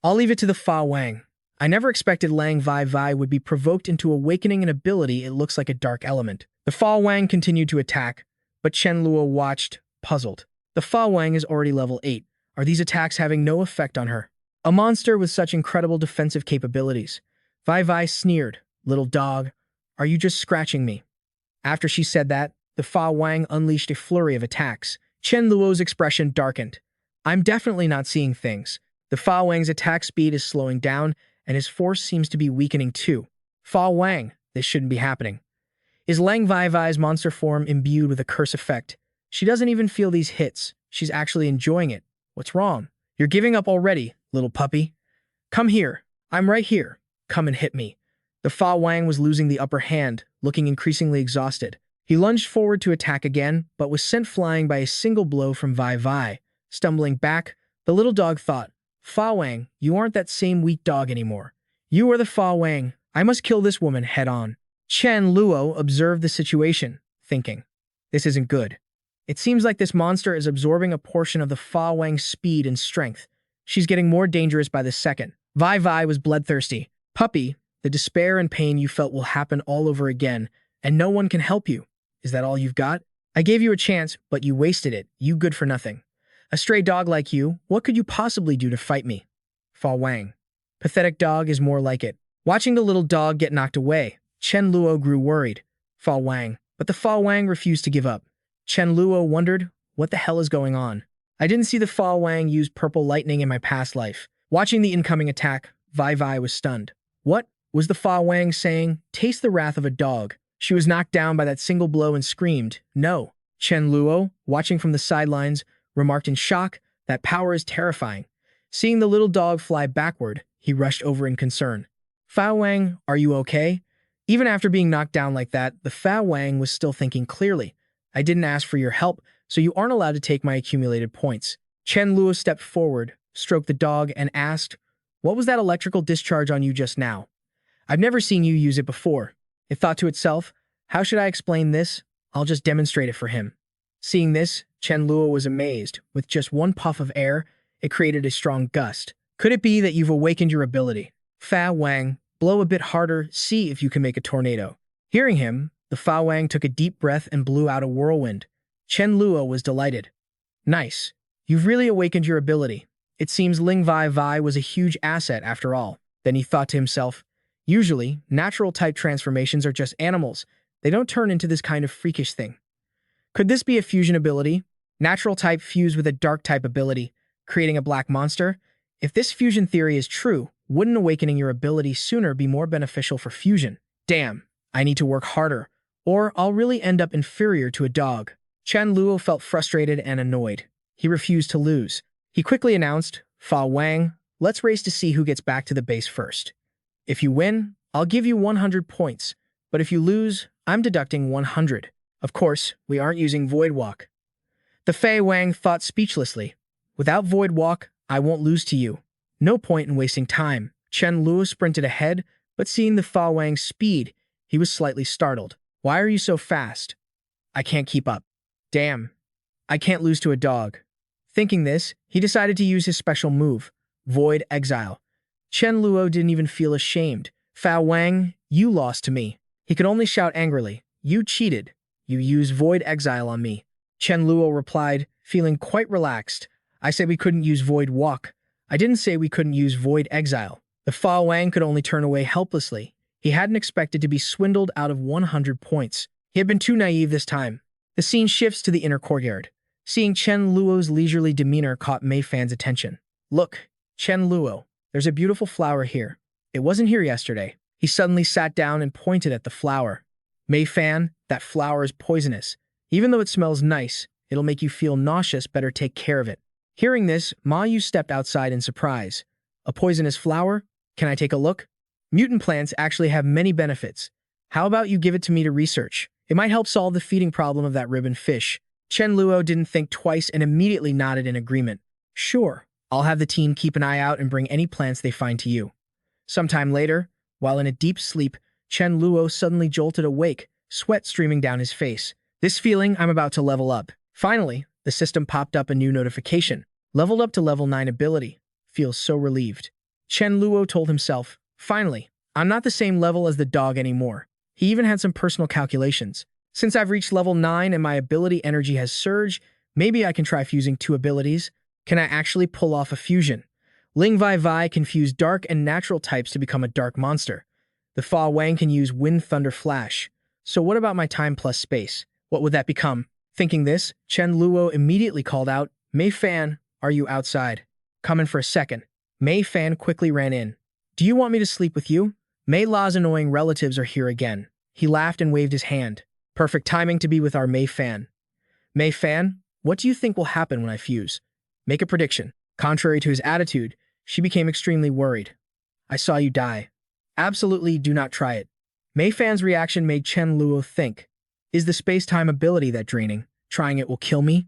I'll leave it to the Fa Wang. I never expected Lang Vi would be provoked into awakening an ability it looks like a dark element. The Fa Wang continued to attack, but Chen Luo watched, puzzled. The Fa Wang is already level 8. Are these attacks having no effect on her? A monster with such incredible defensive capabilities. Vi sneered. Little dog, are you just scratching me? After she said that, the Fa Wang unleashed a flurry of attacks. Chen Luo's expression darkened. I'm definitely not seeing things. The Fa Wang's attack speed is slowing down, and his force seems to be weakening too. Fa Wang, this shouldn't be happening. Is Lang Vi's monster form imbued with a curse effect? She doesn't even feel these hits. She's actually enjoying it. What's wrong? You're giving up already, little puppy. Come here. I'm right here. Come and hit me. The Fa Wang was losing the upper hand, looking increasingly exhausted. He lunged forward to attack again, but was sent flying by a single blow from Vi. Stumbling back, the little dog thought, Fa Wang, you aren't that same weak dog anymore. You are the Fa Wang. I must kill this woman head on. Chen Luo observed the situation, thinking, this isn't good. It seems like this monster is absorbing a portion of the Fa Wang's speed and strength. She's getting more dangerous by the second. Vi was bloodthirsty. Puppy, the despair and pain you felt will happen all over again, and no one can help you. Is that all you've got? I gave you a chance, but you wasted it. You good for nothing. A stray dog like you, what could you possibly do to fight me? Fa Wang. Pathetic dog is more like it. Watching the little dog get knocked away, Chen Luo grew worried. Fa Wang. But the Fa Wang refused to give up. Chen Luo wondered, what the hell is going on? I didn't see the Fa Wang use purple lightning in my past life. Watching the incoming attack, Vai Vai was stunned. What was the Fa Wang saying? Taste the wrath of a dog. She was knocked down by that single blow and screamed, no. Chen Luo, watching from the sidelines, remarked in shock, that power is terrifying. Seeing the little dog fly backward, he rushed over in concern. Fa Wang, are you okay? Even after being knocked down like that, the Fa Wang was still thinking clearly. I didn't ask for your help, so you aren't allowed to take my accumulated points. Chen Luo stepped forward, stroked the dog, and asked, what was that electrical discharge on you just now? I've never seen you use it before. It thought to itself, how should I explain this? I'll just demonstrate it for him. Seeing this, Chen Luo was amazed. With just one puff of air, it created a strong gust. Could it be that you've awakened your ability? Fa Wang, blow a bit harder, see if you can make a tornado. Hearing him, the Fa Wang took a deep breath and blew out a whirlwind. Chen Luo was delighted. Nice. You've really awakened your ability. It seems Ling Vai Vai was a huge asset after all. Then he thought to himself, usually, natural type transformations are just animals. They don't turn into this kind of freakish thing. Could this be a fusion ability? Natural type fused with a dark type ability, creating a black monster? If this fusion theory is true, wouldn't awakening your ability sooner be more beneficial for fusion? Damn, I need to work harder, or I'll really end up inferior to a dog. Chen Luo felt frustrated and annoyed. He refused to lose. He quickly announced, Fa Wang, let's race to see who gets back to the base first. If you win, I'll give you 100 points, but if you lose, I'm deducting 100. Of course, we aren't using Void Walk. The Fa Wang thought speechlessly. Without Void Walk, I won't lose to you. No point in wasting time. Chen Luo sprinted ahead, but seeing the Fa Wang's speed, he was slightly startled. Why are you so fast? I can't keep up. Damn. I can't lose to a dog. Thinking this, he decided to use his special move, Void Exile. Chen Luo didn't even feel ashamed. Fa Wang, you lost to me. He could only shout angrily, you cheated. You used Void Exile on me. Chen Luo replied, feeling quite relaxed. I said we couldn't use Void Walk. I didn't say we couldn't use Void Exile. The Fa Wang could only turn away helplessly. He hadn't expected to be swindled out of 100 points. He had been too naive this time. The scene shifts to the inner courtyard. Seeing Chen Luo's leisurely demeanor caught Mei Fan's attention. Look, Chen Luo, there's a beautiful flower here. It wasn't here yesterday. He suddenly sat down and pointed at the flower. Mei Fan, that flower is poisonous. Even though it smells nice, it'll make you feel nauseous, better take care of it. Hearing this, Ma Yu stepped outside in surprise. A poisonous flower? Can I take a look? Mutant plants actually have many benefits. How about you give it to me to research? It might help solve the feeding problem of that ribbon fish. Chen Luo didn't think twice and immediately nodded in agreement. Sure, I'll have the team keep an eye out and bring any plants they find to you. Sometime later, while in a deep sleep, Chen Luo suddenly jolted awake, sweat streaming down his face. This feeling, I'm about to level up. Finally, the system popped up a new notification. Leveled up to level 9 ability. Feels so relieved. Chen Luo told himself, finally, I'm not the same level as the dog anymore. He even had some personal calculations. Since I've reached level 9 and my ability energy has surged, maybe I can try fusing 2 abilities. Can I actually pull off a fusion? Ling Vai Vai can fuse dark and natural types to become a dark monster. The Fa Wang can use Wind Thunder Flash. So what about my time plus space? What would that become? Thinking this, Chen Luo immediately called out, Mei Fan, are you outside? Come in for a second. Mei Fan quickly ran in. Do you want me to sleep with you? Mei La's annoying relatives are here again. He laughed and waved his hand. Perfect timing to be with our Mei Fan. Mei Fan, what do you think will happen when I fuse? Make a prediction. Contrary to his attitude, she became extremely worried. I saw you die. Absolutely do not try it. Mei Fan's reaction made Chen Luo think. Is the space-time ability that draining? Trying it will kill me?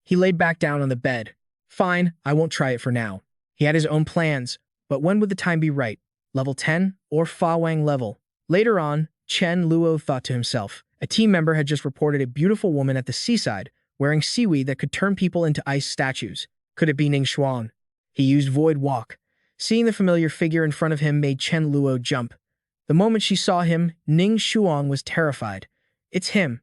He laid back down on the bed. Fine, I won't try it for now. He had his own plans, but when would the time be right? Level 10 or Fa Wang level? Later on, Chen Luo thought to himself. A team member had just reported a beautiful woman at the seaside, wearing seaweed that could turn people into ice statues. Could it be Ning Xuan? He used Void Walk. Seeing the familiar figure in front of him made Chen Luo jump. The moment she saw him, Ning Xuan was terrified. It's him.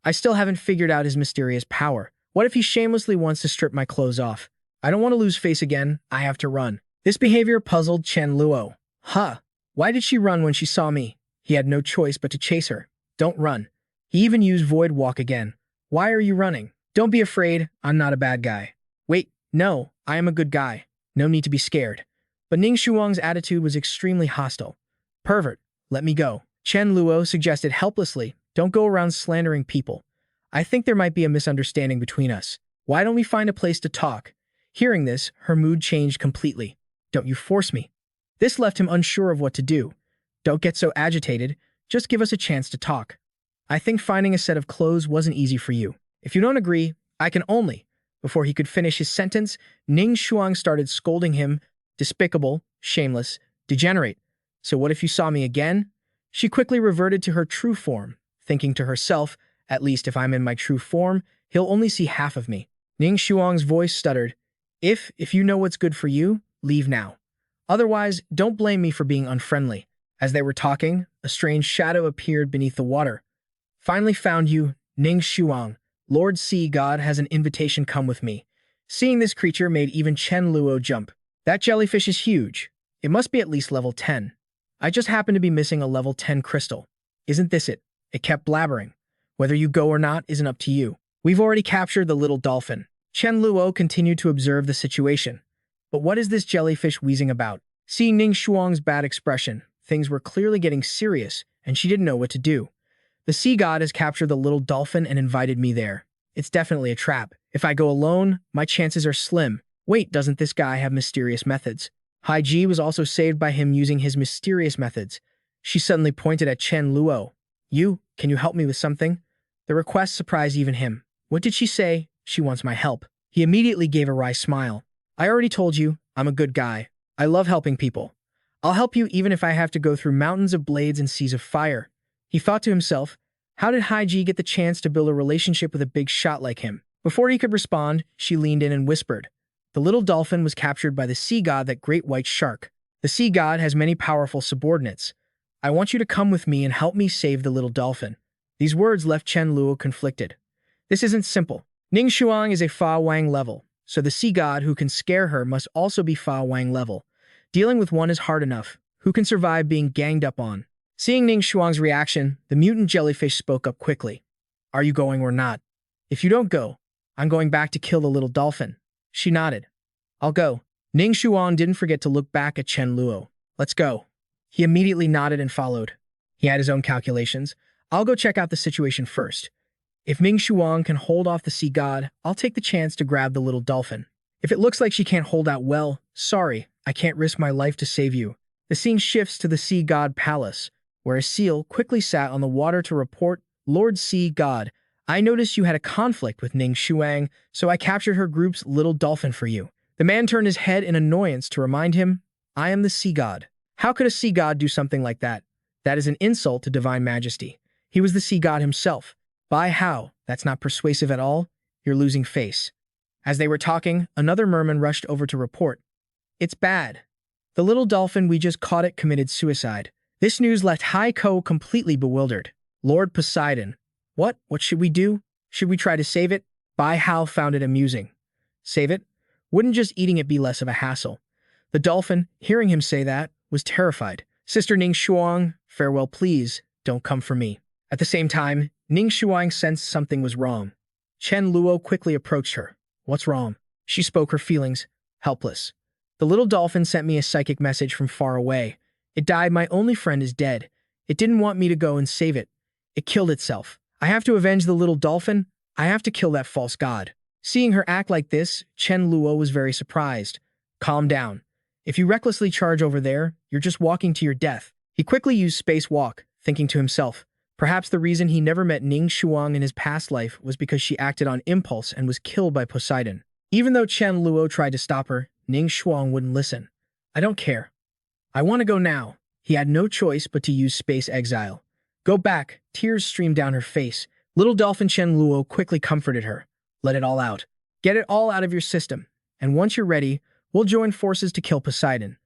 I still haven't figured out his mysterious power. What if he shamelessly wants to strip my clothes off? I don't want to lose face again. I have to run. This behavior puzzled Chen Luo. Huh. Why did she run when she saw me? He had no choice but to chase her. Don't run. He even used Void Walk again. Why are you running? Don't be afraid. I'm not a bad guy. Wait No, I am a good guy. No need to be scared. But Ning Shuang's attitude was extremely hostile. Pervert, let me go. Chen Luo suggested helplessly, don't go around slandering people. I think there might be a misunderstanding between us. Why don't we find a place to talk? Hearing this, her mood changed completely. Don't you force me. This left him unsure of what to do. Don't get so agitated. Just give us a chance to talk. I think finding a set of clothes wasn't easy for you. If you don't agree, I can only. Before he could finish his sentence, Ning Shuang started scolding him. Despicable, shameless, degenerate. So what if you saw me again? She quickly reverted to her true form, thinking to herself, at least if I'm in my true form, he'll only see half of me. Ning Shuang's voice stuttered. If you know what's good for you, leave now. Otherwise, don't blame me for being unfriendly. As they were talking, a strange shadow appeared beneath the water. Finally found you, Ning Shuang. Lord Sea God has an invitation, come with me. Seeing this creature made even Chen Luo jump. That jellyfish is huge. It must be at least level 10. I just happen to be missing a level 10 crystal. Isn't this it? It kept blabbering. Whether you go or not isn't up to you. We've already captured the little dolphin. Chen Luo continued to observe the situation. But what is this jellyfish wheezing about? Seeing Ning Shuang's bad expression, things were clearly getting serious, and she didn't know what to do. The sea god has captured the little dolphin and invited me there. It's definitely a trap. If I go alone, my chances are slim. Wait, doesn't this guy have mysterious methods? Hai Ji was also saved by him using his mysterious methods. She suddenly pointed at Chen Luo. Can you help me with something? The request surprised even him. What did she say? She wants my help. He immediately gave a wry smile. I already told you, I'm a good guy. I love helping people. I'll help you even if I have to go through mountains of blades and seas of fire. He thought to himself, how did Hai Ji get the chance to build a relationship with a big shot like him? Before he could respond, she leaned in and whispered. The little dolphin was captured by the sea god, that great white shark. The sea god has many powerful subordinates. I want you to come with me and help me save the little dolphin. These words left Chen Luo conflicted. This isn't simple. Ning Shuang is a Fa Wang level, so the sea god who can scare her must also be Fa Wang level. Dealing with one is hard enough. Who can survive being ganged up on? Seeing Ning Shuang's reaction, the mutant jellyfish spoke up quickly. Are you going or not? If you don't go, I'm going back to kill the little dolphin. She nodded. I'll go. Ning Shuang didn't forget to look back at Chen Luo. Let's go. He immediately nodded and followed. He had his own calculations. I'll go check out the situation first. If Ning Shuang can hold off the sea god, I'll take the chance to grab the little dolphin. If it looks like she can't hold out well, sorry, I can't risk my life to save you. The scene shifts to the sea god palace, where a seal quickly sat on the water to report, Lord Sea God, I noticed you had a conflict with Ning Shuang, so I captured her group's little dolphin for you. The man turned his head in annoyance to remind him, I am the sea god. How could a sea god do something like that? That is an insult to divine majesty. He was the sea god himself. By how? That's not persuasive at all. You're losing face. As they were talking, another merman rushed over to report. It's bad. The little dolphin we just caught it committed suicide. This news left Hai Ko completely bewildered. Lord Poseidon. What should we do? Should we try to save it? Bai Hao found it amusing. Save it? Wouldn't just eating it be less of a hassle? The dolphin, hearing him say that, was terrified. Sister Ning Shuang, farewell please, don't come for me. At the same time, Ning Shuang sensed something was wrong. Chen Luo quickly approached her. What's wrong? She spoke her feelings, helpless. The little dolphin sent me a psychic message from far away. It died, my only friend is dead. It didn't want me to go and save it. It killed itself. I have to avenge the little dolphin. I have to kill that false god. Seeing her act like this, Chen Luo was very surprised. Calm down. If you recklessly charge over there, you're just walking to your death. He quickly used space walk, thinking to himself. Perhaps the reason he never met Ning Shuang in his past life was because she acted on impulse and was killed by Poseidon. Even though Chen Luo tried to stop her, Ning Shuang wouldn't listen. I don't care. I want to go now. He had no choice but to use space exile. Go back. Tears streamed down her face. Little dolphin Chen Luo quickly comforted her. Let it all out. Get it all out of your system. And once you're ready, we'll join forces to kill Poseidon.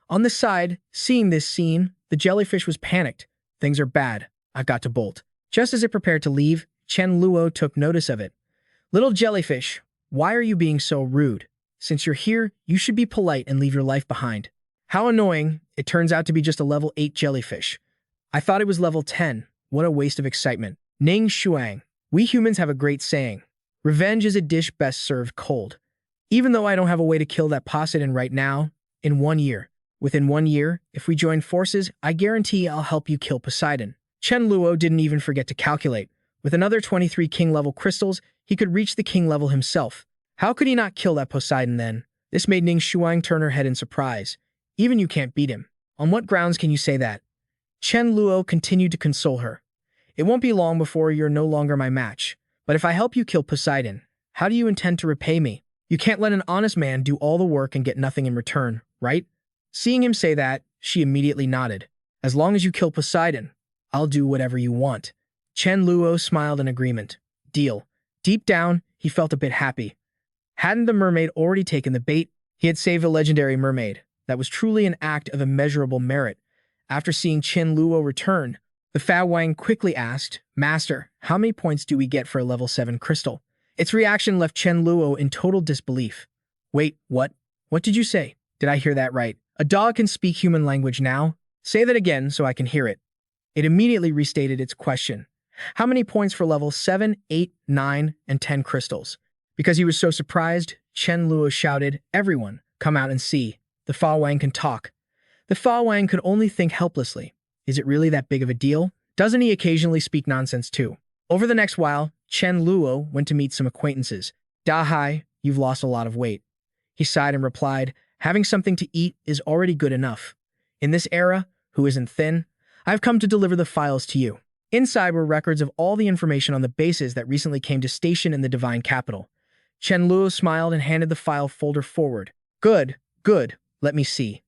On the side, seeing this scene, the jellyfish was panicked. Things are bad. I've got to bolt. Just as it prepared to leave, Chen Luo took notice of it. Little jellyfish, why are you being so rude? Since you're here, you should be polite and leave your life behind. How annoying. It turns out to be just a level 8 jellyfish. I thought it was level 10. What a waste of excitement. Ning Shuang. We humans have a great saying. Revenge is a dish best served cold. Even though I don't have a way to kill that Poseidon right now, in 1 year. Within 1 year, if we join forces, I guarantee I'll help you kill Poseidon. Chen Luo didn't even forget to calculate. With another 23 king-level crystals, he could reach the king level himself. How could he not kill that Poseidon then? This made Ning Shuang turn her head in surprise. Even you can't beat him. On what grounds can you say that? Chen Luo continued to console her. It won't be long before you're no longer my match. But if I help you kill Poseidon, how do you intend to repay me? You can't let an honest man do all the work and get nothing in return, right? Seeing him say that, she immediately nodded. As long as you kill Poseidon, I'll do whatever you want. Chen Luo smiled in agreement. Deal. Deep down, he felt a bit happy. Hadn't the mermaid already taken the bait? He had saved a legendary mermaid. That was truly an act of immeasurable merit. After seeing Chen Luo return, the Fa Wang quickly asked, Master, how many points do we get for a level 7 crystal? Its reaction left Chen Luo in total disbelief. Wait, what? What did you say? Did I hear that right? A dog can speak human language now? Say that again so I can hear it. It immediately restated its question. How many points for level 7, 8, 9, and 10 crystals? Because he was so surprised, Chen Luo shouted, Everyone, come out and see. The Fa Wang can talk. The Fa Wang could only think helplessly. Is it really that big of a deal? Doesn't he occasionally speak nonsense too? Over the next while, Chen Luo went to meet some acquaintances. Da Hai, you've lost a lot of weight. He sighed and replied, Having something to eat is already good enough. In this era, who isn't thin? I've come to deliver the files to you. Inside were records of all the information on the bases that recently came to station in the divine capital. Chen Luo smiled and handed the file folder forward. Good, good, let me see.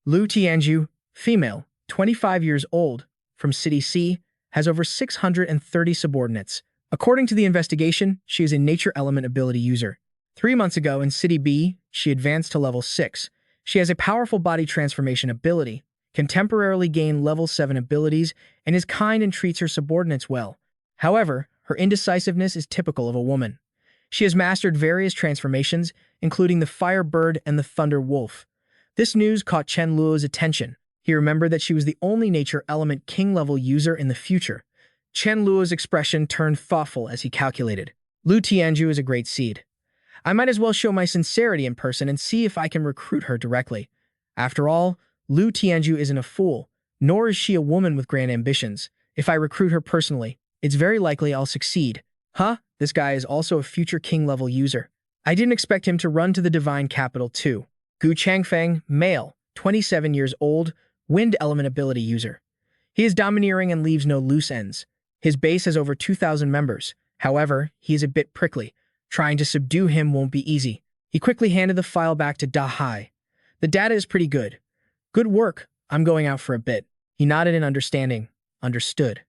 Lu Tianju, female, 25 years old, from City C, has over 630 subordinates. According to the investigation, she is a nature element ability user. 3 months ago in City B, she advanced to level 6. She has a powerful body transformation ability, can temporarily gain level 7 abilities, and is kind and treats her subordinates well. However, her indecisiveness is typical of a woman. She has mastered various transformations, including the Fire Bird and the Thunder Wolf. This news caught Chen Luo's attention. He remembered that she was the only nature element king-level user in the future. Chen Luo's expression turned thoughtful as he calculated. Lu Tianju is a great seed. I might as well show my sincerity in person and see if I can recruit her directly. After all, Lu Tianju isn't a fool, nor is she a woman with grand ambitions. If I recruit her personally, it's very likely I'll succeed. Huh? This guy is also a future king-level user. I didn't expect him to run to the divine capital too. Gu Changfeng, male, 27 years old, wind element ability user. He is domineering and leaves no loose ends. His base has over 2,000 members. However, he is a bit prickly. Trying to subdue him won't be easy. He quickly handed the file back to Da Hai. The data is pretty good. Good work. I'm going out for a bit. He nodded in understanding. Understood.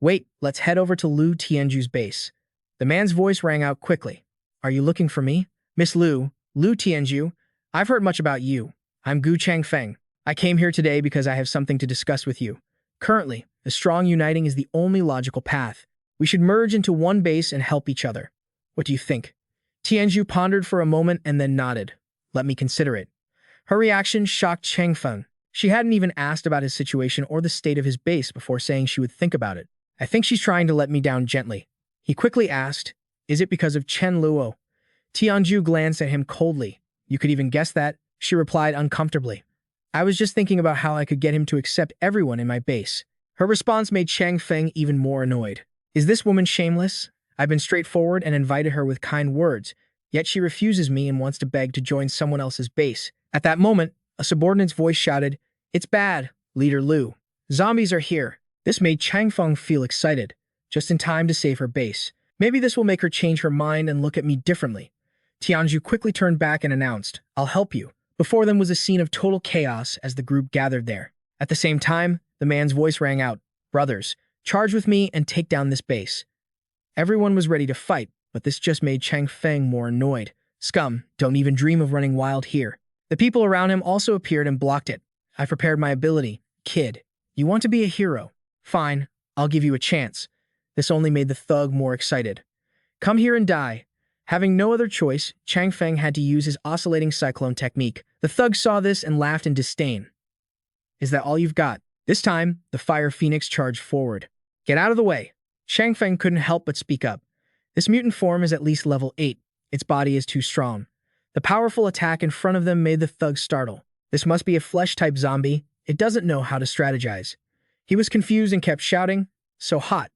Wait, let's head over to Lu Tianju's base. The man's voice rang out quickly. Are you looking for me? Miss Lu, Lu Tianju, I've heard much about you. I'm Gu Changfeng. I came here today because I have something to discuss with you. Currently, a strong uniting is the only logical path. We should merge into one base and help each other. What do you think? Tianju pondered for a moment and then nodded. Let me consider it. Her reaction shocked Changfeng. She hadn't even asked about his situation or the state of his base before saying she would think about it. I think she's trying to let me down gently. He quickly asked, Is it because of Chen Luo? Tianju glanced at him coldly. You could even guess that, she replied uncomfortably. I was just thinking about how I could get him to accept everyone in my base. Her response made Changfeng even more annoyed. Is this woman shameless? I've been straightforward and invited her with kind words, yet she refuses me and wants to beg to join someone else's base. At that moment, a subordinate's voice shouted, It's bad, Leader Lu. Zombies are here. This made Changfeng feel excited, just in time to save her base. Maybe this will make her change her mind and look at me differently. Tianju quickly turned back and announced, I'll help you. Before them was a scene of total chaos as the group gathered there. At the same time, the man's voice rang out, Brothers, charge with me and take down this base. Everyone was ready to fight, but this just made Changfeng more annoyed. Scum, don't even dream of running wild here. The people around him also appeared and blocked it. I prepared my ability. Kid, you want to be a hero? Fine, I'll give you a chance. This only made the thug more excited. Come here and die. Having no other choice, Changfeng had to use his oscillating cyclone technique. The thug saw this and laughed in disdain. Is that all you've got? This time, the Fire Phoenix charged forward. Get out of the way. Changfeng couldn't help but speak up. This mutant form is at least level 8. Its body is too strong. The powerful attack in front of them made the thug startle. This must be a flesh-type zombie. It doesn't know how to strategize. He was confused and kept shouting, so hot,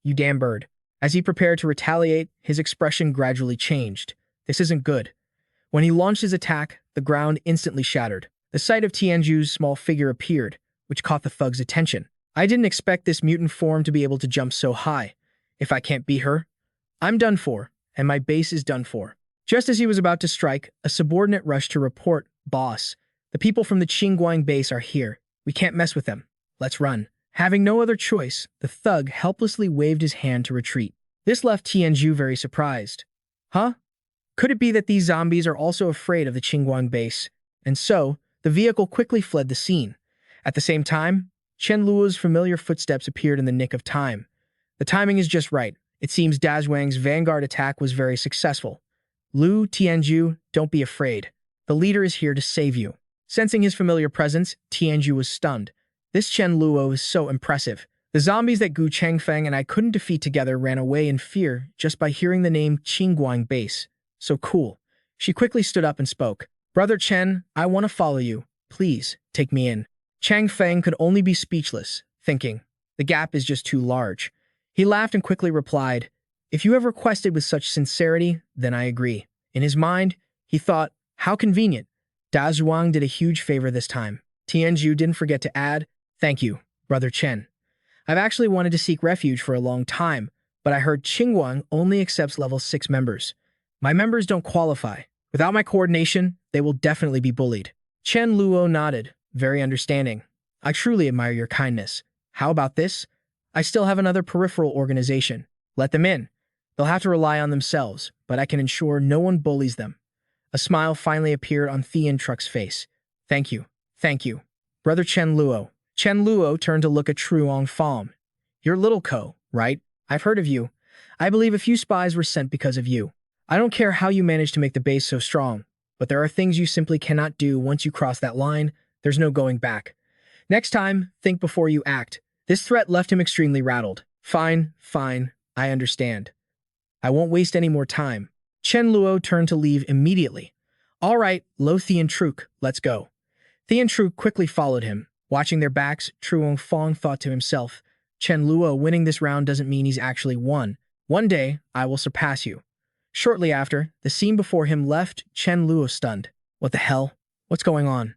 you damn bird." As he prepared to retaliate, his expression gradually changed. This isn't good. When he launched his attack, the ground instantly shattered. The sight of Tianju's small figure appeared, which caught the thug's attention. "I didn't expect this mutant form to be able to jump so high. If I can't beat her, I'm done for, and my base is done for." Just as he was about to strike, a subordinate rushed to report, "Boss, the people from the Qingguang base are here. We can't mess with them. Let's run." Having no other choice, the thug helplessly waved his hand to retreat. This left Tianju very surprised. Huh? Could it be that these zombies are also afraid of the Qingguang base? And so, the vehicle quickly fled the scene. At the same time, Chen Luo's familiar footsteps appeared in the nick of time. The timing is just right. It seems Dazhuang's vanguard attack was very successful. "Lu, Tianju, don't be afraid. The leader is here to save you." Sensing his familiar presence, Tianju was stunned. This Chen Luo is so impressive. The zombies that Gu Chengfeng and I couldn't defeat together ran away in fear just by hearing the name Qingguang base. So cool. She quickly stood up and spoke. "Brother Chen, I want to follow you. Please, take me in." Chang Feng could only be speechless, thinking, the gap is just too large. He laughed and quickly replied, "If you have requested with such sincerity, then I agree." In his mind, he thought, how convenient. Dazhuang did a huge favor this time. Tianju didn't forget to add, "Thank you, Brother Chen. I've actually wanted to seek refuge for a long time, but I heard Qingguang only accepts level 6 members. My members don't qualify. Without my coordination, they will definitely be bullied." Chen Luo nodded, very understanding. "I truly admire your kindness. How about this? I still have another peripheral organization. Let them in. They'll have to rely on themselves, but I can ensure no one bullies them." A smile finally appeared on Thian Truck's face. Thank you. Brother Chen Luo." Chen Luo turned to look at Truong Fong. "You're Little Ko, right? I've heard of you. I believe a few spies were sent because of you. I don't care how you managed to make the base so strong, but there are things you simply cannot do once you cross that line. There's no going back. Next time, think before you act." This threat left him extremely rattled. Fine, I understand. I won't waste any more time." Chen Luo turned to leave immediately. "All right, Lo Thian Truk, let's go." Thian Truk quickly followed him. Watching their backs, Truong Fong thought to himself, Chen Luo winning this round doesn't mean he's actually won. One day, I will surpass you. Shortly after, the scene before him left Chen Luo stunned. What the hell? What's going on?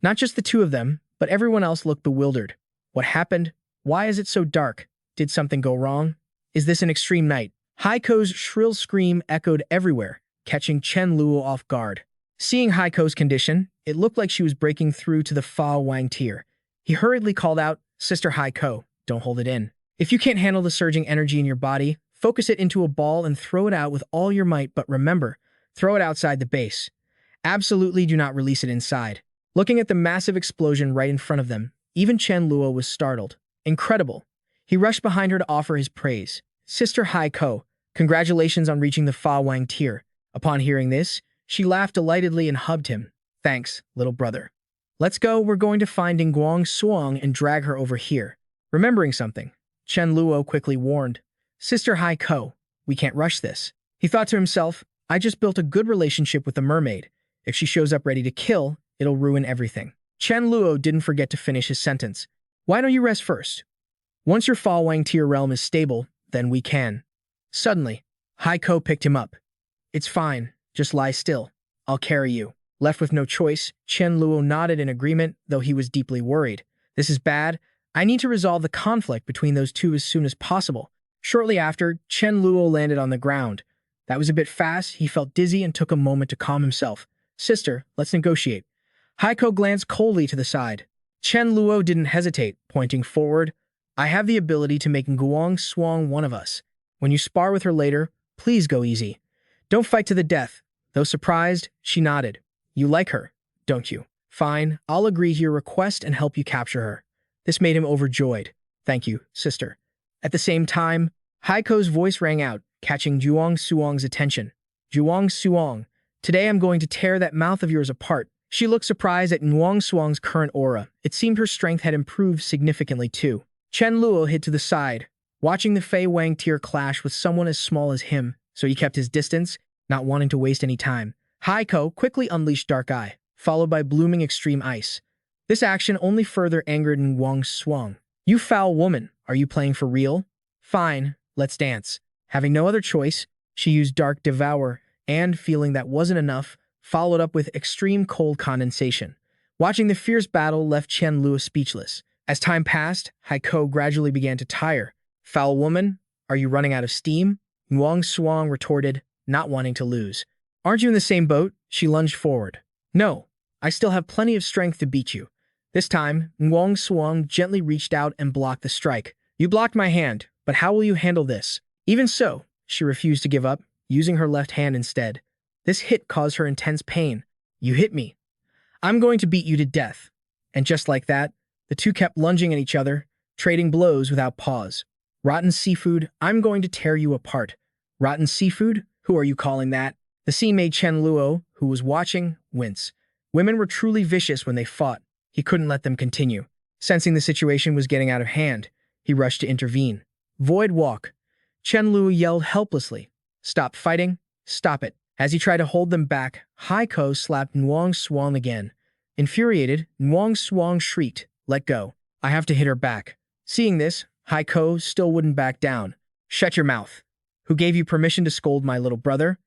Not just the two of them, but everyone else looked bewildered. What happened? Why is it so dark? Did something go wrong? Is this an extreme night? Haiko's shrill scream echoed everywhere, catching Chen Luo off guard. Seeing Haiko's condition, it looked like she was breaking through to the Fa Wang tier. He hurriedly called out, "Sister Haiko, don't hold it in. If you can't handle the surging energy in your body, focus it into a ball and throw it out with all your might, but remember, throw it outside the base. Absolutely do not release it inside." Looking at the massive explosion right in front of them, even Chen Luo was startled. Incredible. He rushed behind her to offer his praise. "Sister Haiko, congratulations on reaching the Fa Wang tier." Upon hearing this, she laughed delightedly and hugged him. "Thanks, little brother. Let's go, we're going to find Nguang Suong and drag her over here." Remembering something, Chen Luo quickly warned, "Sister Haiko, we can't rush this." He thought to himself, I just built a good relationship with the mermaid. If she shows up ready to kill, it'll ruin everything. Chen Luo didn't forget to finish his sentence. "Why don't you rest first? Once your Fa Wang tier realm is stable, then we can." Suddenly, Haiko picked him up. "It's fine, just lie still. I'll carry you." Left with no choice, Chen Luo nodded in agreement, though he was deeply worried. This is bad. I need to resolve the conflict between those two as soon as possible. Shortly after, Chen Luo landed on the ground. That was a bit fast. He felt dizzy and took a moment to calm himself. "Sister, let's negotiate." Haiko glanced coldly to the side. Chen Luo didn't hesitate, pointing forward. "I have the ability to make Nguang Suong one of us. When you spar with her later, please go easy. Don't fight to the death." Though surprised, she nodded. "You like her, don't you? Fine, I'll agree to your request and help you capture her." This made him overjoyed. "Thank you, sister." At the same time, Haiko's voice rang out, catching Nguang Suong's attention. "Nguang Suong, today I'm going to tear that mouth of yours apart." She looked surprised at Nguang Suong's current aura. It seemed her strength had improved significantly too. Chen Luo hid to the side, watching the Fei Wang tier clash with someone as small as him, so he kept his distance, not wanting to waste any time. Haiko quickly unleashed Dark Eye, followed by Blooming Extreme Ice. This action only further angered Nguyen Xuang. You foul woman, are you playing for real? Fine, let's dance. Having no other choice, she used Dark Devour, and, feeling that wasn't enough, followed up with Extreme Cold Condensation. Watching the fierce battle left Chen Luo speechless. As time passed, Haiko gradually began to tire. Foul woman, are you running out of steam? Nguyen Xuang retorted, not wanting to lose. Aren't you in the same boat? She lunged forward. No, I still have plenty of strength to beat you. This time, Nguyen Xuang gently reached out and blocked the strike. You blocked my hand, but how will you handle this? Even so, she refused to give up, using her left hand instead. This hit caused her intense pain. You hit me. I'm going to beat you to death. And just like that, the two kept lunging at each other, trading blows without pause. Rotten seafood, I'm going to tear you apart. Rotten seafood? Who are you calling that? The scene made Chen Luo, who was watching, wince. Women were truly vicious when they fought. He couldn't let them continue. Sensing the situation was getting out of hand, he rushed to intervene. Void walk. Chen Luo yelled helplessly. Stop fighting. Stop it. As he tried to hold them back, Haiko slapped Nguyen Xuang again. Infuriated, Nguyen Xuang shrieked, let go. I have to hit her back. Seeing this, Haiko still wouldn't back down. Shut your mouth. Who gave you permission to scold my little brother?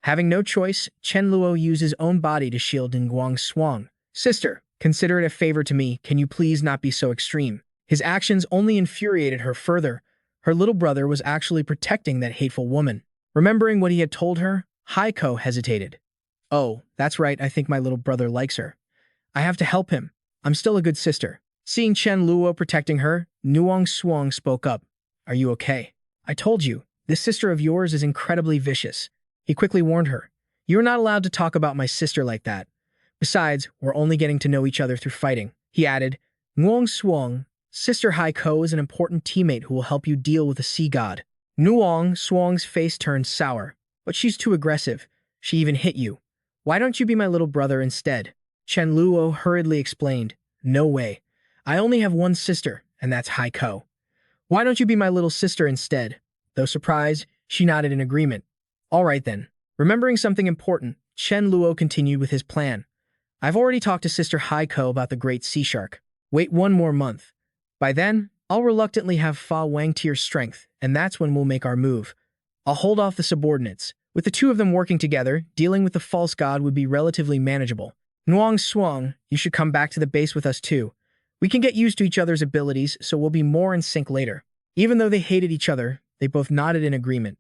Having no choice, Chen Luo used his own body to shield Nguyen Xuang. Sister, consider it a favor to me. Can you please not be so extreme? His actions only infuriated her further. Her little brother was actually protecting that hateful woman. Remembering what he had told her, Haiko hesitated. Oh, that's right, I think my little brother likes her. I have to help him. I'm still a good sister. Seeing Chen Luo protecting her, Nguyen Xuang spoke up. Are you okay? I told you, this sister of yours is incredibly vicious. He quickly warned her. You're not allowed to talk about my sister like that. Besides, we're only getting to know each other through fighting. He added, Nguyen Xuang, Sister Haiko is an important teammate who will help you deal with the sea god. Nguyen Xuang's face turned sour. But she's too aggressive. She even hit you. Why don't you be my little brother instead? Chen Luo hurriedly explained. No way. I only have one sister, and that's Haiko. Why don't you be my little sister instead? Though surprised, she nodded in agreement. All right then. Remembering something important, Chen Luo continued with his plan. I've already talked to Sister Haiko about the great sea shark. Wait 1 more month. By then, I'll reluctantly have Fa Wangtier's strength, and that's when we'll make our move. I'll hold off the subordinates. With the two of them working together, dealing with the false god would be relatively manageable. Nguyen Xuang, you should come back to the base with us too. We can get used to each other's abilities, so we'll be more in sync later. Even though they hated each other, they both nodded in agreement.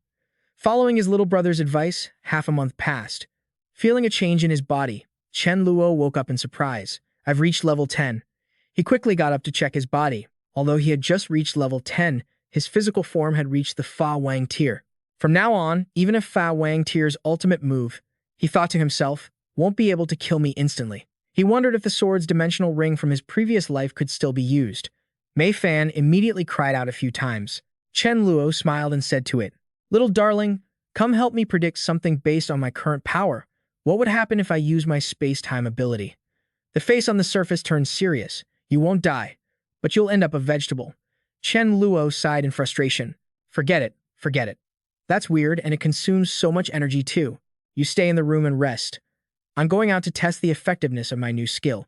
Following his little brother's advice, half a month passed. Feeling a change in his body, Chen Luo woke up in surprise. I've reached level 10. He quickly got up to check his body. Although he had just reached level 10, his physical form had reached the Fa Wang tier. From now on, even if Fa Wang tier's ultimate move, he thought to himself, won't be able to kill me instantly. He wondered if the sword's dimensional ring from his previous life could still be used. Mei Fan immediately cried out a few times. Chen Luo smiled and said to it, Little darling, come help me predict something based on my current power. What would happen if I use my space-time ability? The face on the surface turned serious. You won't die, but you'll end up a vegetable. Chen Luo sighed in frustration. Forget it, forget it. That's weird, and it consumes so much energy too. You stay in the room and rest. I'm going out to test the effectiveness of my new skill.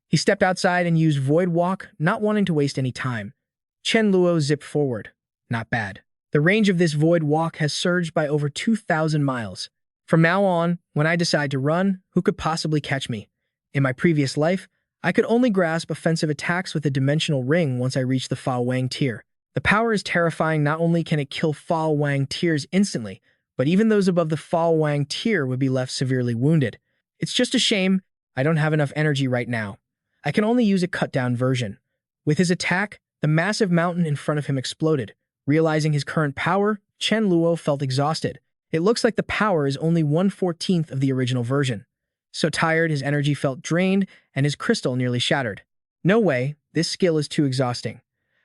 He stepped outside and used Void Walk, not wanting to waste any time. Chen Luo zipped forward. Not bad. The range of this Void Walk has surged by over 2,000 miles. From now on, when I decide to run, who could possibly catch me? In my previous life, I could only grasp offensive attacks with a dimensional ring once I reached the Fa Wang tier. The power is terrifying. Not only can it kill Fa Wang tiers instantly, but even those above the Fa Wang tier would be left severely wounded. It's just a shame I don't have enough energy right now. I can only use a cut-down version. With his attack, the massive mountain in front of him exploded. Realizing his current power, Chen Luo felt exhausted. It looks like the power is only 1/14 of the original version. So tired, his energy felt drained, and his crystal nearly shattered. No way, this skill is too exhausting.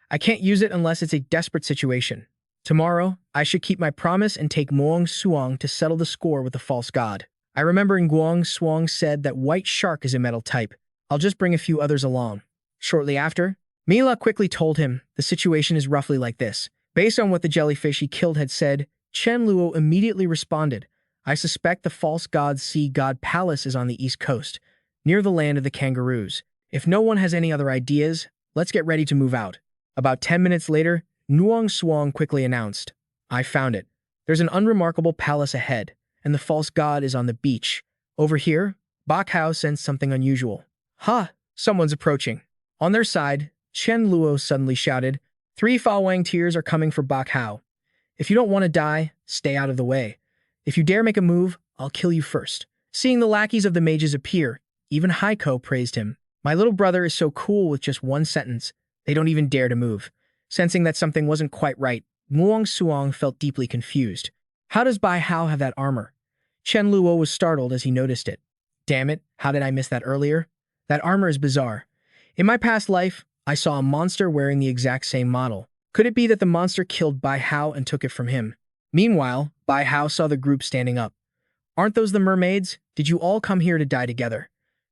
I can't use it unless it's a desperate situation. Tomorrow, I should keep my promise and take Nguyen Xuang to settle the score with the false god. I remember Nguyen Xuang said that white shark is a metal type. I'll just bring a few others along. Shortly after, Mila quickly told him the situation is roughly like this. Based on what the jellyfish he killed had said, Chen Luo immediately responded, I suspect the false god sea god palace is on the east coast, near the land of the kangaroos. If no one has any other ideas, let's get ready to move out. About 10 minutes later, Nuong Suong quickly announced, I found it. There's an unremarkable palace ahead, and the false god is on the beach. Over here, Bak Hao sensed something unusual. Ha! Someone's approaching. On their side, Chen Luo suddenly shouted, 3 Fa Wang tears are coming for Bak Hao. If you don't want to die, stay out of the way. If you dare make a move, I'll kill you first. Seeing the lackeys of the mages appear, even Heiko praised him. My little brother is so cool with just one sentence, they don't even dare to move. Sensing that something wasn't quite right, Muong Suong felt deeply confused. How does Bai Hao have that armor? Chen Luo was startled as he noticed it. Damn it, how did I miss that earlier? That armor is bizarre. In my past life, I saw a monster wearing the exact same model. Could it be that the monster killed Bai Hao and took it from him? Meanwhile, Bai Hao saw the group standing up. Aren't those the mermaids? Did you all come here to die together?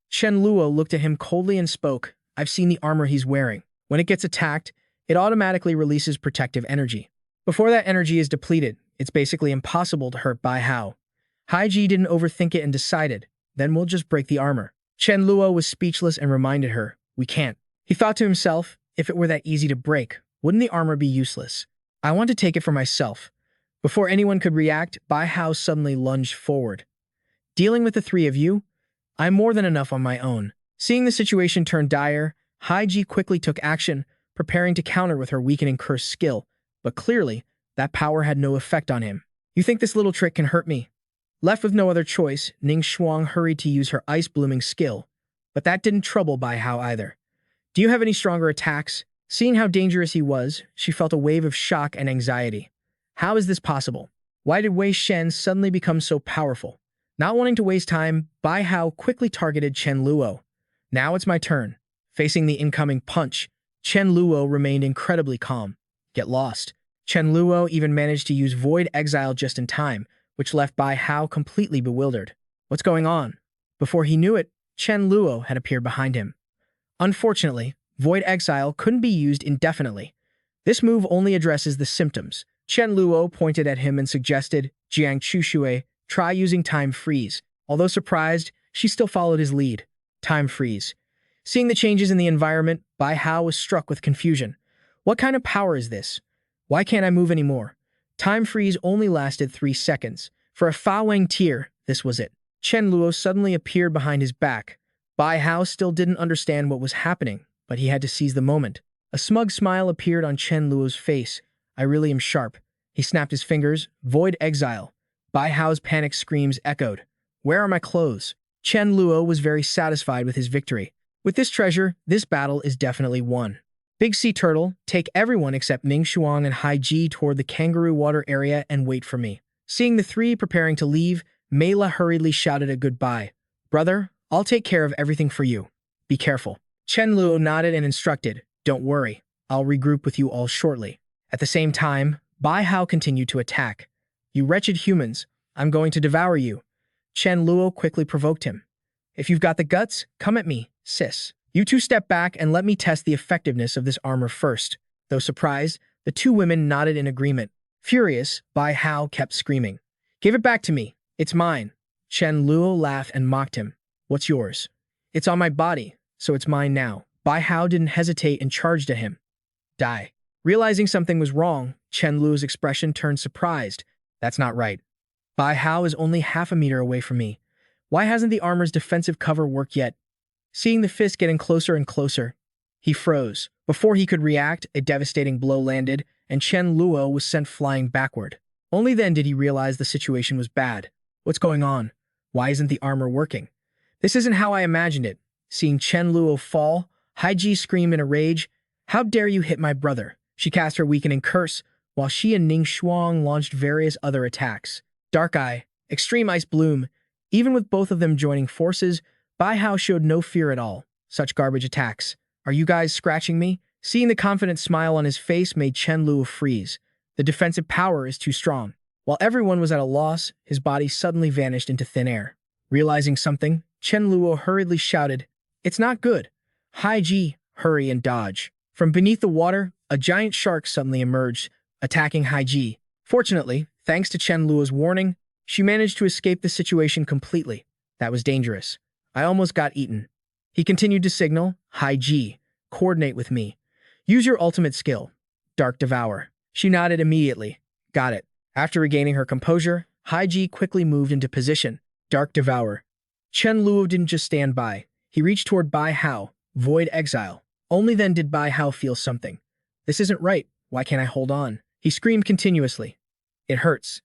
Chen Luo looked at him coldly and spoke, I've seen the armor he's wearing. When it gets attacked, it automatically releases protective energy. Before that energy is depleted, it's basically impossible to hurt Bai Hao. Haiji didn't overthink it and decided, then we'll just break the armor. Chen Luo was speechless and reminded her, we can't. He thought to himself, if it were that easy to break, wouldn't the armor be useless? I want to take it for myself. Before anyone could react, Bai Hao suddenly lunged forward. Dealing with the 3 of you? I'm more than enough on my own. Seeing the situation turn dire, Haiji quickly took action, preparing to counter with her weakening curse skill, but clearly, that power had no effect on him. You think this little trick can hurt me? Left with no other choice, Ning Shuang hurried to use her ice blooming skill, but that didn't trouble Bai Hao either. Do you have any stronger attacks? Seeing how dangerous he was, she felt a wave of shock and anxiety. How is this possible? Why did Wei Shen suddenly become so powerful? Not wanting to waste time, Bai Hao quickly targeted Chen Luo. Now it's my turn. Facing the incoming punch, Chen Luo remained incredibly calm. Get lost. Chen Luo even managed to use Void Exile just in time, which left Bai Hao completely bewildered. What's going on? Before he knew it, Chen Luo had appeared behind him. Unfortunately, Void Exile couldn't be used indefinitely. This move only addresses the symptoms. Chen Luo pointed at him and suggested, Jiang Chuxue, try using Time Freeze. Although surprised, she still followed his lead. Time Freeze. Seeing the changes in the environment, Bai Hao was struck with confusion. What kind of power is this? Why can't I move anymore? Time Freeze only lasted 3 seconds. For a Fa Wang tier, this was it. Chen Luo suddenly appeared behind his back. Bai Hao still didn't understand what was happening, but he had to seize the moment. A smug smile appeared on Chen Luo's face. I really am sharp. He snapped his fingers. Void Exile. Bai Hao's panic screams echoed. Where are my clothes? Chen Luo was very satisfied with his victory. With this treasure, this battle is definitely won. Big Sea Turtle, take everyone except Ming Shuang and Hai Ji toward the kangaroo water area and wait for me. Seeing the 3 preparing to leave, Mela hurriedly shouted a goodbye. Brother, I'll take care of everything for you. Be careful. Chen Luo nodded and instructed, don't worry, I'll regroup with you all shortly. At the same time, Bai Hao continued to attack. You wretched humans, I'm going to devour you. Chen Luo quickly provoked him. If you've got the guts, come at me, sis. You 2 step back and let me test the effectiveness of this armor first. Though surprised, the 2 women nodded in agreement. Furious, Bai Hao kept screaming. Give it back to me. It's mine. Chen Luo laughed and mocked him. What's yours? It's on my body, so it's mine now. Bai Hao didn't hesitate and charged at him. Die. Realizing something was wrong, Chen Luo's expression turned surprised. That's not right. Bai Hao is only half a meter away from me. Why hasn't the armor's defensive cover worked yet? Seeing the fist getting closer and closer, he froze. Before he could react, a devastating blow landed, and Chen Luo was sent flying backward. Only then did he realize the situation was bad. What's going on? Why isn't the armor working? This isn't how I imagined it. Seeing Chen Luo fall, Haiji screamed in a rage, How dare you hit my brother? She cast her weakening curse, while she and Ning Shuang launched various other attacks. Dark Eye, Extreme Ice Bloom. Even with both of them joining forces, Bai Hao showed no fear at all. Such garbage attacks. Are you guys scratching me? Seeing the confident smile on his face made Chen Luo freeze. The defensive power is too strong. While everyone was at a loss, his body suddenly vanished into thin air. Realizing something, Chen Luo hurriedly shouted, It's not good. Hai Ji, hurry and dodge. From beneath the water, a giant shark suddenly emerged, attacking Hai Ji. Fortunately, thanks to Chen Luo's warning, She managed to escape the situation completely. That was dangerous. I almost got eaten. He continued to signal, High G, coordinate with me. Use your ultimate skill, Dark Devour. She nodded immediately. Got it. After regaining her composure, High G quickly moved into position. Dark Devour. Chen Luo didn't just stand by. He reached toward Bai Hao, Void Exile. Only then did Bai Hao feel something. This isn't right. Why can't I hold on? He screamed continuously. It hurts.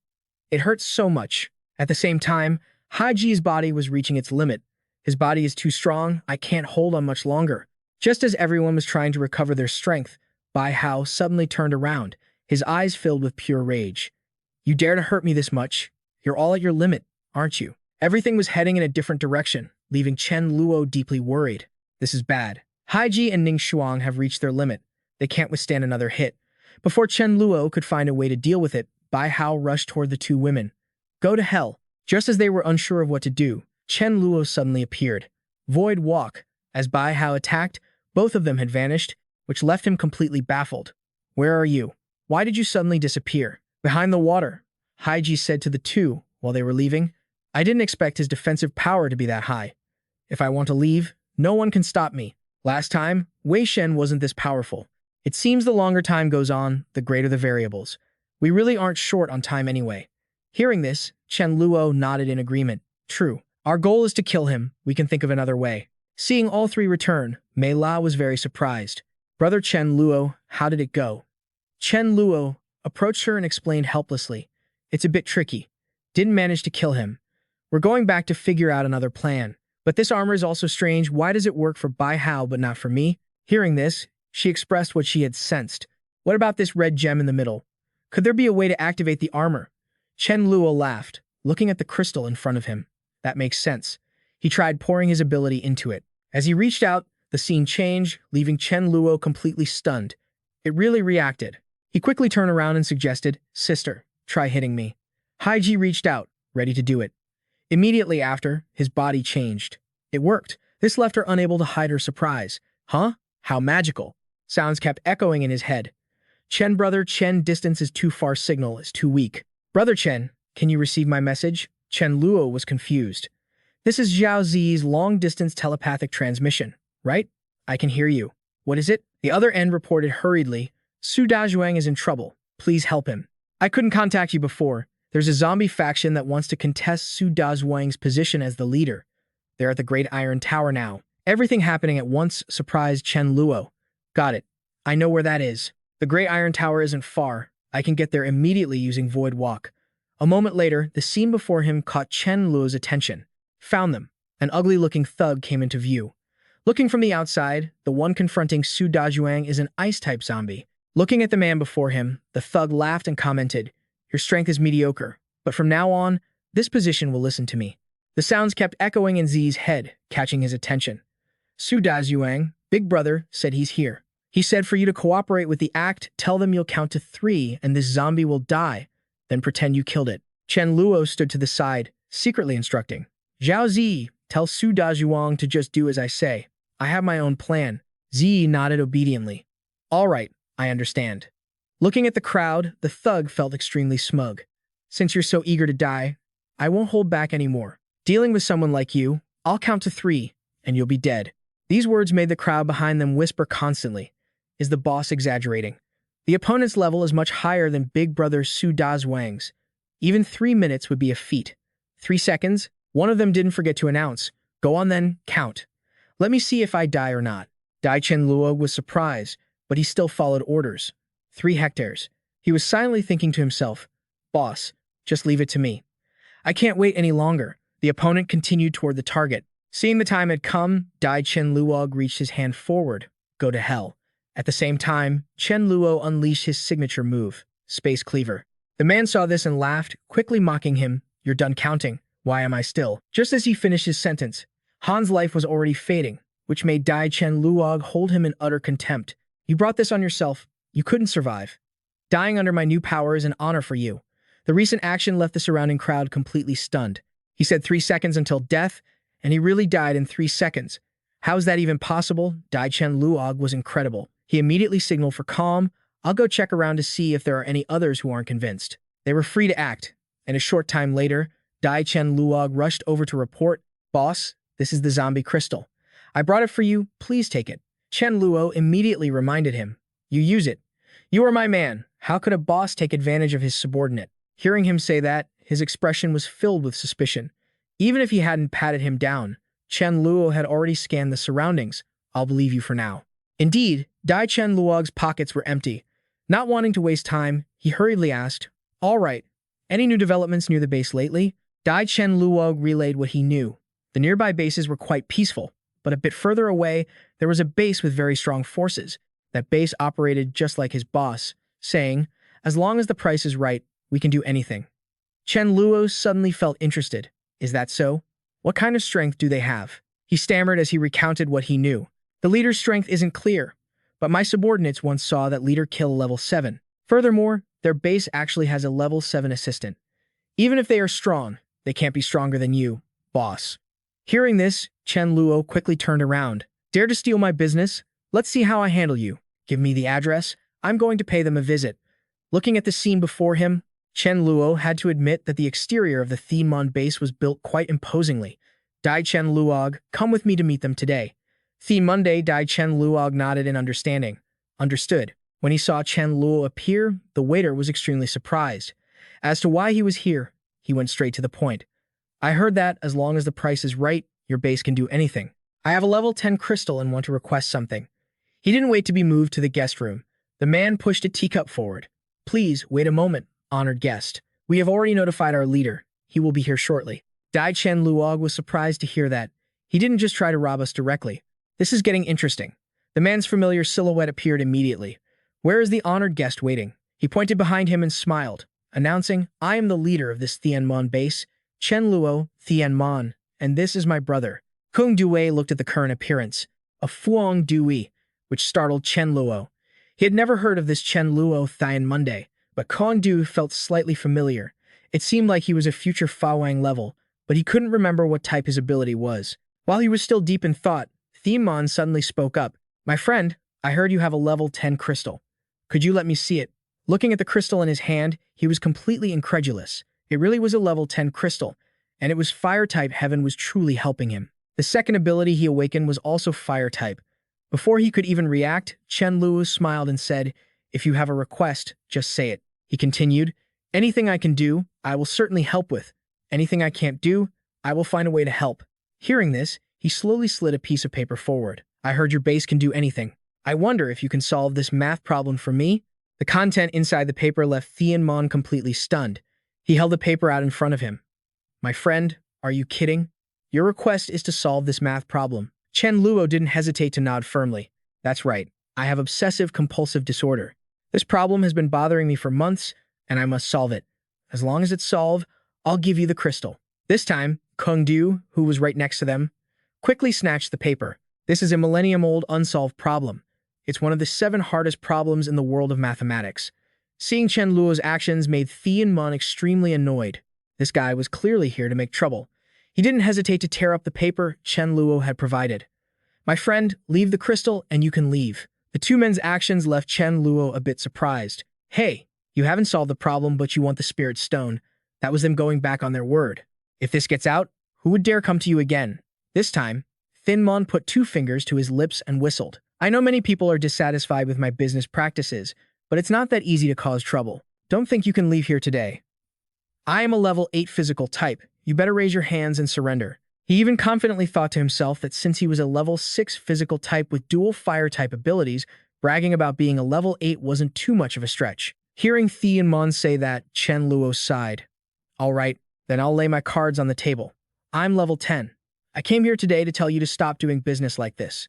It hurts so much. At the same time, High G's body was reaching its limit. His body is too strong. I can't hold on much longer. Just as everyone was trying to recover their strength, Bai Hao suddenly turned around, his eyes filled with pure rage. You dare to hurt me this much? You're all at your limit, aren't you? Everything was heading in a different direction, leaving Chen Luo deeply worried. This is bad. Haiji and Ning Shuang have reached their limit. They can't withstand another hit. Before Chen Luo could find a way to deal with it, Bai Hao rushed toward the two women. Go to hell. Just as they were unsure of what to do, Chen Luo suddenly appeared. Void Walk. As Bai Hao attacked, both of them had vanished, which left him completely baffled. Where are you? Why did you suddenly disappear? Behind the water, Haiji said to the two while they were leaving. I didn't expect his defensive power to be that high. If I want to leave, no one can stop me. Last time, Wei Shen wasn't this powerful. It seems the longer time goes on, the greater the variables. We really aren't short on time anyway. Hearing this, Chen Luo nodded in agreement. True. Our goal is to kill him. We can think of another way. Seeing all three return, Mei La was very surprised. Brother Chen Luo, how did it go? Chen Luo approached her and explained helplessly. It's a bit tricky. Didn't manage to kill him. We're going back to figure out another plan. But this armor is also strange. Why does it work for Bai Hao but not for me? Hearing this, she expressed what she had sensed. What about this red gem in the middle? Could there be a way to activate the armor? Chen Luo laughed, looking at the crystal in front of him. That makes sense. He tried pouring his ability into it. As he reached out, the scene changed, leaving Chen Luo completely stunned. It really reacted. He quickly turned around and suggested, Sister, try hitting me. Haiji reached out, ready to do it. Immediately after, his body changed. It worked. This left her unable to hide her surprise. Huh? How magical. Sounds kept echoing in his head. Chen brother Chen, distance is too far, signal is too weak. Brother Chen, can you receive my message? Chen Luo was confused. This is Zhao Zi's long-distance telepathic transmission, right? I can hear you. What is it? The other end reported hurriedly. Su Dazhuang is in trouble. Please help him. I couldn't contact you before. There's a zombie faction that wants to contest Su Dazhuang's position as the leader. They're at the Great Iron Tower now. Everything happening at once surprised Chen Luo. Got it. I know where that is. The Great Iron Tower isn't far. I can get there immediately using Void Walk. A moment later, the scene before him caught Chen Luo's attention. Found them. An ugly-looking thug came into view. Looking from the outside, the one confronting Su Dazhuang is an ice-type zombie. Looking at the man before him, the thug laughed and commented, Your strength is mediocre, but from now on, this position will listen to me. The sounds kept echoing in Zi's head, catching his attention. Su Dazhuang, Big Brother, said he's here. He said for you to cooperate with the act, tell them you'll count to 3 and this zombie will die, then pretend you killed it. Chen Luo stood to the side, secretly instructing. Zhao Zi, tell Su Dazhuang to just do as I say. I have my own plan. Zi nodded obediently. All right, I understand. Looking at the crowd, the thug felt extremely smug. Since you're so eager to die, I won't hold back anymore. Dealing with someone like you, I'll count to 3, and you'll be dead. These words made the crowd behind them whisper constantly. Is the boss exaggerating? The opponent's level is much higher than Big Brother Su Dazhuang's. Even 3 minutes would be a feat. 3 seconds? One of them didn't forget to announce. Go on then, count. Let me see if I die or not. Dai Chen Luo was surprised, but he still followed orders. 3 hectares. He was silently thinking to himself, Boss, just leave it to me. I can't wait any longer. The opponent continued toward the target. Seeing the time had come, Dai Chen Luo reached his hand forward. Go to hell. At the same time, Chen Luo unleashed his signature move, Space Cleaver. The man saw this and laughed, quickly mocking him. You're done counting. Why am I still? Just as he finished his sentence, Han's life was already fading, which made Dai Chen Luo hold him in utter contempt. You brought this on yourself. You couldn't survive. Dying under my new power is an honor for you. The recent action left the surrounding crowd completely stunned. He said 3 seconds until death, and he really died in 3 seconds. How is that even possible? Dai Chen Luo was incredible. He immediately signaled for calm. I'll go check around to see if there are any others who aren't convinced. They were free to act. and a short time later, Chen Luo rushed over to report, "Boss, this is the zombie crystal. I brought it for you, please take it." Chen Luo immediately reminded him, "You use it. You are my man. How could a boss take advantage of his subordinate?" Hearing him say that, his expression was filled with suspicion. Even if he hadn't patted him down, Chen Luo had already scanned the surroundings. "I'll believe you for now." Indeed, Chen Luo's pockets were empty. Not wanting to waste time, he hurriedly asked, "All right, any new developments near the base lately?" Chen Luo relayed what he knew. The nearby bases were quite peaceful, but a bit further away, there was a base with very strong forces. That base operated just like his boss, saying, "As long as the price is right, we can do anything." Chen Luo suddenly felt interested. "Is that so? What kind of strength do they have?" He stammered as he recounted what he knew. "The leader's strength isn't clear, but my subordinates once saw that leader kill level 7. Furthermore, their base actually has a level 7 assistant. Even if they are strong, they can't be stronger than you, boss." Hearing this, Chen Luo quickly turned around. "Dare to steal my business? Let's see how I handle you. Give me the address. I'm going to pay them a visit." Looking at the scene before him, Chen Luo had to admit that the exterior of the Thienmon base was built quite imposingly. Chen Luog, come with me to meet them today." Monday, Chen Luog nodded in understanding. Understood. When he saw Chen Luo appear, the waiter was extremely surprised. As to why he was here, he went straight to the point. "I heard that, as long as the price is right, your base can do anything. I have a level 10 crystal and want to request something." He didn't wait to be moved to the guest room. The man pushed a teacup forward. "Please, wait a moment, honored guest. We have already notified our leader. He will be here shortly." Chen Luog was surprised to hear that. He didn't just try to rob us directly. This is getting interesting. The man's familiar silhouette appeared immediately. "Where is the honored guest waiting?" He pointed behind him and smiled, announcing, "I am the leader of this Thienmon base, Chen Luo, Thienmon, and this is my brother." Kung Due looked at the current appearance of Fuong Dui, which startled Chen Luo. He had never heard of this Chen Luo Thian Monday, but Kong Du felt slightly familiar. It seemed like he was a future Fawang level, but he couldn't remember what type his ability was. While he was still deep in thought, Thiemon suddenly spoke up. "My friend, I heard you have a level 10 crystal. Could you let me see it?" Looking at the crystal in his hand, he was completely incredulous. It really was a level 10 crystal, and it was fire-type. Heaven was truly helping him. The second ability he awakened was also fire-type. Before he could even react, Chen Luo smiled and said, "If you have a request, just say it." He continued, "Anything I can do, I will certainly help with. Anything I can't do, I will find a way to help." Hearing this, he slowly slid a piece of paper forward. "I heard your base can do anything. I wonder if you can solve this math problem for me?" The content inside the paper left Thienmon completely stunned. He held the paper out in front of him. "My friend, are you kidding? Your request is to solve this math problem." Chen Luo didn't hesitate to nod firmly. "That's right. I have obsessive-compulsive disorder. This problem has been bothering me for months, and I must solve it. As long as it's solved, I'll give you the crystal." This time, Kung Du, who was right next to them, quickly snatched the paper. "This is a millennium-old unsolved problem. It's one of the 7 hardest problems in the world of mathematics." Seeing Chen Luo's actions made Thienmon extremely annoyed. This guy was clearly here to make trouble. He didn't hesitate to tear up the paper Chen Luo had provided. "My friend, leave the crystal and you can leave." The two men's actions left Chen Luo a bit surprised. "Hey, you haven't solved the problem, but you want the spirit stone." That was them going back on their word. "If this gets out, who would dare come to you again?" This time, Thienmon put 2 fingers to his lips and whistled. "I know many people are dissatisfied with my business practices, but it's not that easy to cause trouble. Don't think you can leave here today. I am a level 8 physical type. You better raise your hands and surrender." He even confidently thought to himself that since he was a level 6 physical type with dual fire-type abilities, bragging about being a level 8 wasn't too much of a stretch. Hearing Thienmon say that, Chen Luo sighed. "All right, then I'll lay my cards on the table. I'm level 10. I came here today to tell you to stop doing business like this.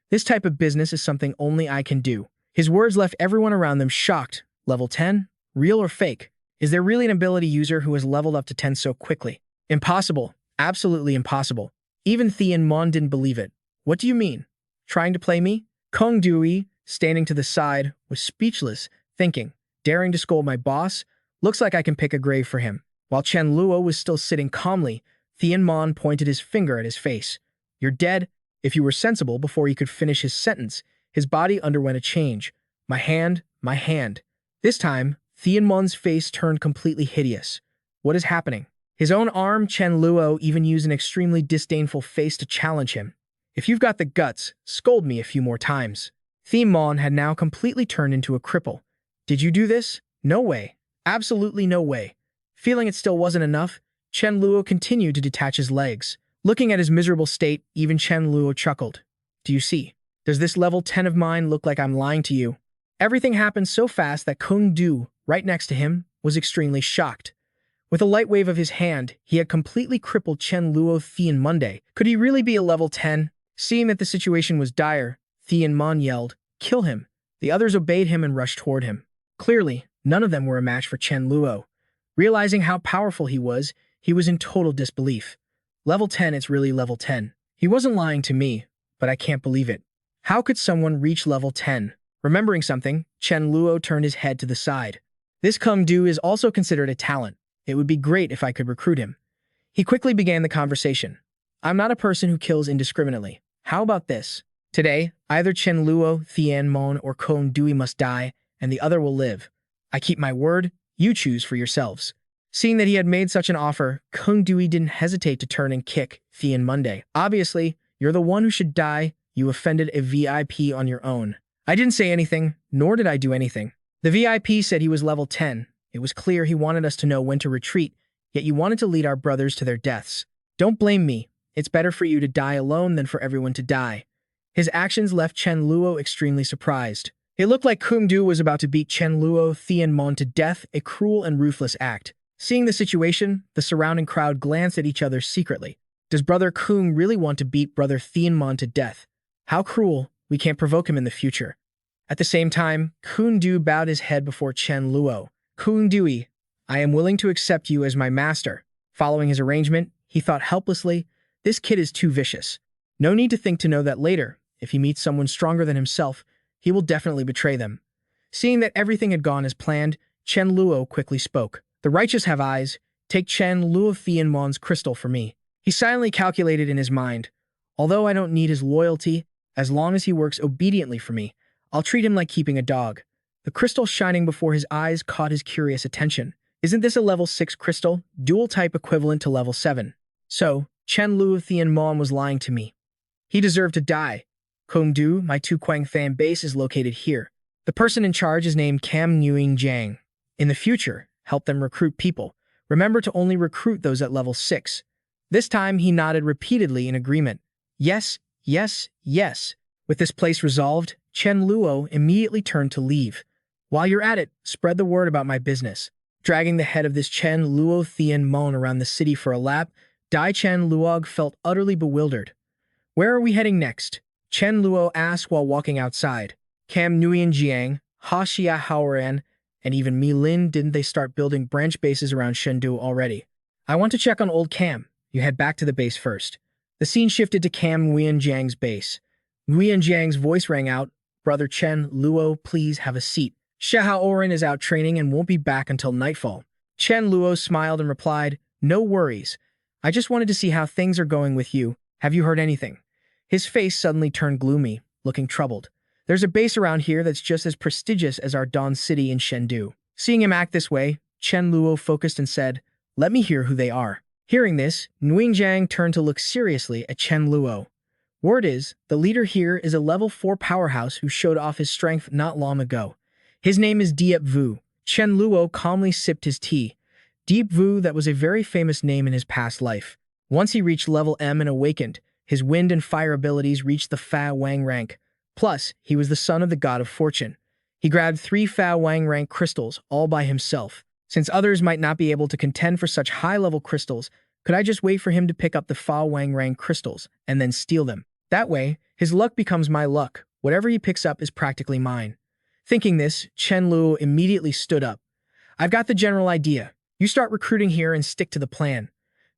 This type of business is something only I can do." His words left everyone around them shocked. Level 10? Real or fake? Is there really an ability user who has leveled up to 10 so quickly? Impossible. Absolutely impossible. Even Thienmon didn't believe it. "What do you mean? Trying to play me?" Kung Dui, standing to the side, was speechless, thinking, "Daring to scold my boss? Looks like I can pick a grave for him." While Chen Luo was still sitting calmly, Thienmon pointed his finger at his face. "You're dead." If you were sensible before he could finish his sentence, his body underwent a change. My hand. This time, Thienmon's face turned completely hideous. What is happening? His own arm, Chen Luo, even used an extremely disdainful face to challenge him. If you've got the guts, scold me a few more times. Theme Mon had now completely turned into a cripple. Did you do this? No way. Absolutely no way. Feeling it still wasn't enough, Chen Luo continued to detach his legs. Looking at his miserable state, even Chen Luo chuckled. Do you see? Does this level 10 of mine look like I'm lying to you? Everything happened so fast that Kung Du, right next to him, was extremely shocked. With a light wave of his hand, he had completely crippled Chen Luo Thien Monday. Could he really be a level 10? Seeing that the situation was dire, Thien Mon yelled, "Kill him!" The others obeyed him and rushed toward him. Clearly, none of them were a match for Chen Luo. Realizing how powerful he was in total disbelief. Level 10, it's really level 10. He wasn't lying to me, but I can't believe it. How could someone reach level 10? Remembering something, Chen Luo turned his head to the side. This Kung Du is also considered a talent. It would be great if I could recruit him. He quickly began the conversation. I'm not a person who kills indiscriminately. How about this? Today, either Chen Luo, Thien Mon, or Kung Dui must die, and the other will live. I keep my word, you choose for yourselves. Seeing that he had made such an offer, Kung Dui didn't hesitate to turn and kick Thien Monday. Obviously, you're the one who should die. You offended a VIP on your own. I didn't say anything, nor did I do anything. The VIP said he was level 10. It was clear he wanted us to know when to retreat, yet you wanted to lead our brothers to their deaths. Don't blame me. It's better for you to die alone than for everyone to die. His actions left Chen Luo extremely surprised. It looked like Kung Du was about to beat Chen Luo Thien Mon to death, a cruel and ruthless act. Seeing the situation, the surrounding crowd glanced at each other secretly. Does Brother Kung really want to beat Brother Thien Mon to death? How cruel. We can't provoke him in the future. At the same time, Kung Du bowed his head before Chen Luo. Kung Dui, I am willing to accept you as my master. Following his arrangement, he thought helplessly, this kid is too vicious. No need to think to know that later, if he meets someone stronger than himself, he will definitely betray them. Seeing that everything had gone as planned, Chen Luo quickly spoke. The righteous have eyes. Take Chen Luo Thien Mon's crystal for me. He silently calculated in his mind. Although I don't need his loyalty, as long as he works obediently for me, I'll treat him like keeping a dog. The crystal shining before his eyes caught his curious attention. Isn't this a level 6 crystal, dual type equivalent to level 7? So, Chen Luo Thien Mon was lying to me. He deserved to die. Kung Du, my Tu Quang fan base is located here. The person in charge is named Cam Nguyen Jiang. In the future, help them recruit people. Remember to only recruit those at level 6. This time, he nodded repeatedly in agreement. Yes, yes, yes. With this place resolved, Chen Luo immediately turned to leave. While you're at it, spread the word about my business. Dragging the head of this Chen Luo Thien Mon around the city for a lap, Dai Chen Luog felt utterly bewildered. Where are we heading next? Chen Luo asked while walking outside. Cam Nguyen Jiang, Ha Xia Haoran, and even Mi Lin, didn't they start building branch bases around Chengdu already? I want to check on old Cam. You head back to the base first. The scene shifted to Cam Nguyen Jiang's base. Nguyen Jiang's voice rang out, Brother Chen Luo, please have a seat. Xiahao Oren is out training and won't be back until nightfall. Chen Luo smiled and replied, no worries. I just wanted to see how things are going with you. Have you heard anything? His face suddenly turned gloomy, looking troubled. There's a base around here that's just as prestigious as our Dawn City in Chengdu. Seeing him act this way, Chen Luo focused and said, let me hear who they are. Hearing this, Nguyen Jiang turned to look seriously at Chen Luo. Word is, the leader here is a level 4 powerhouse who showed off his strength not long ago. His name is Diep Vu. Chen Luo calmly sipped his tea. Diep Vu, that was a very famous name in his past life. Once he reached level M and awakened, his wind and fire abilities reached the Fa Wang rank. Plus, he was the son of the god of fortune. He grabbed 3 Fa Wang rank crystals all by himself. Since others might not be able to contend for such high-level crystals, could I just wait for him to pick up the Fa Wang rank crystals and then steal them? That way, his luck becomes my luck. Whatever he picks up is practically mine. Thinking this, Chen Luo immediately stood up. I've got the general idea. You start recruiting here and stick to the plan.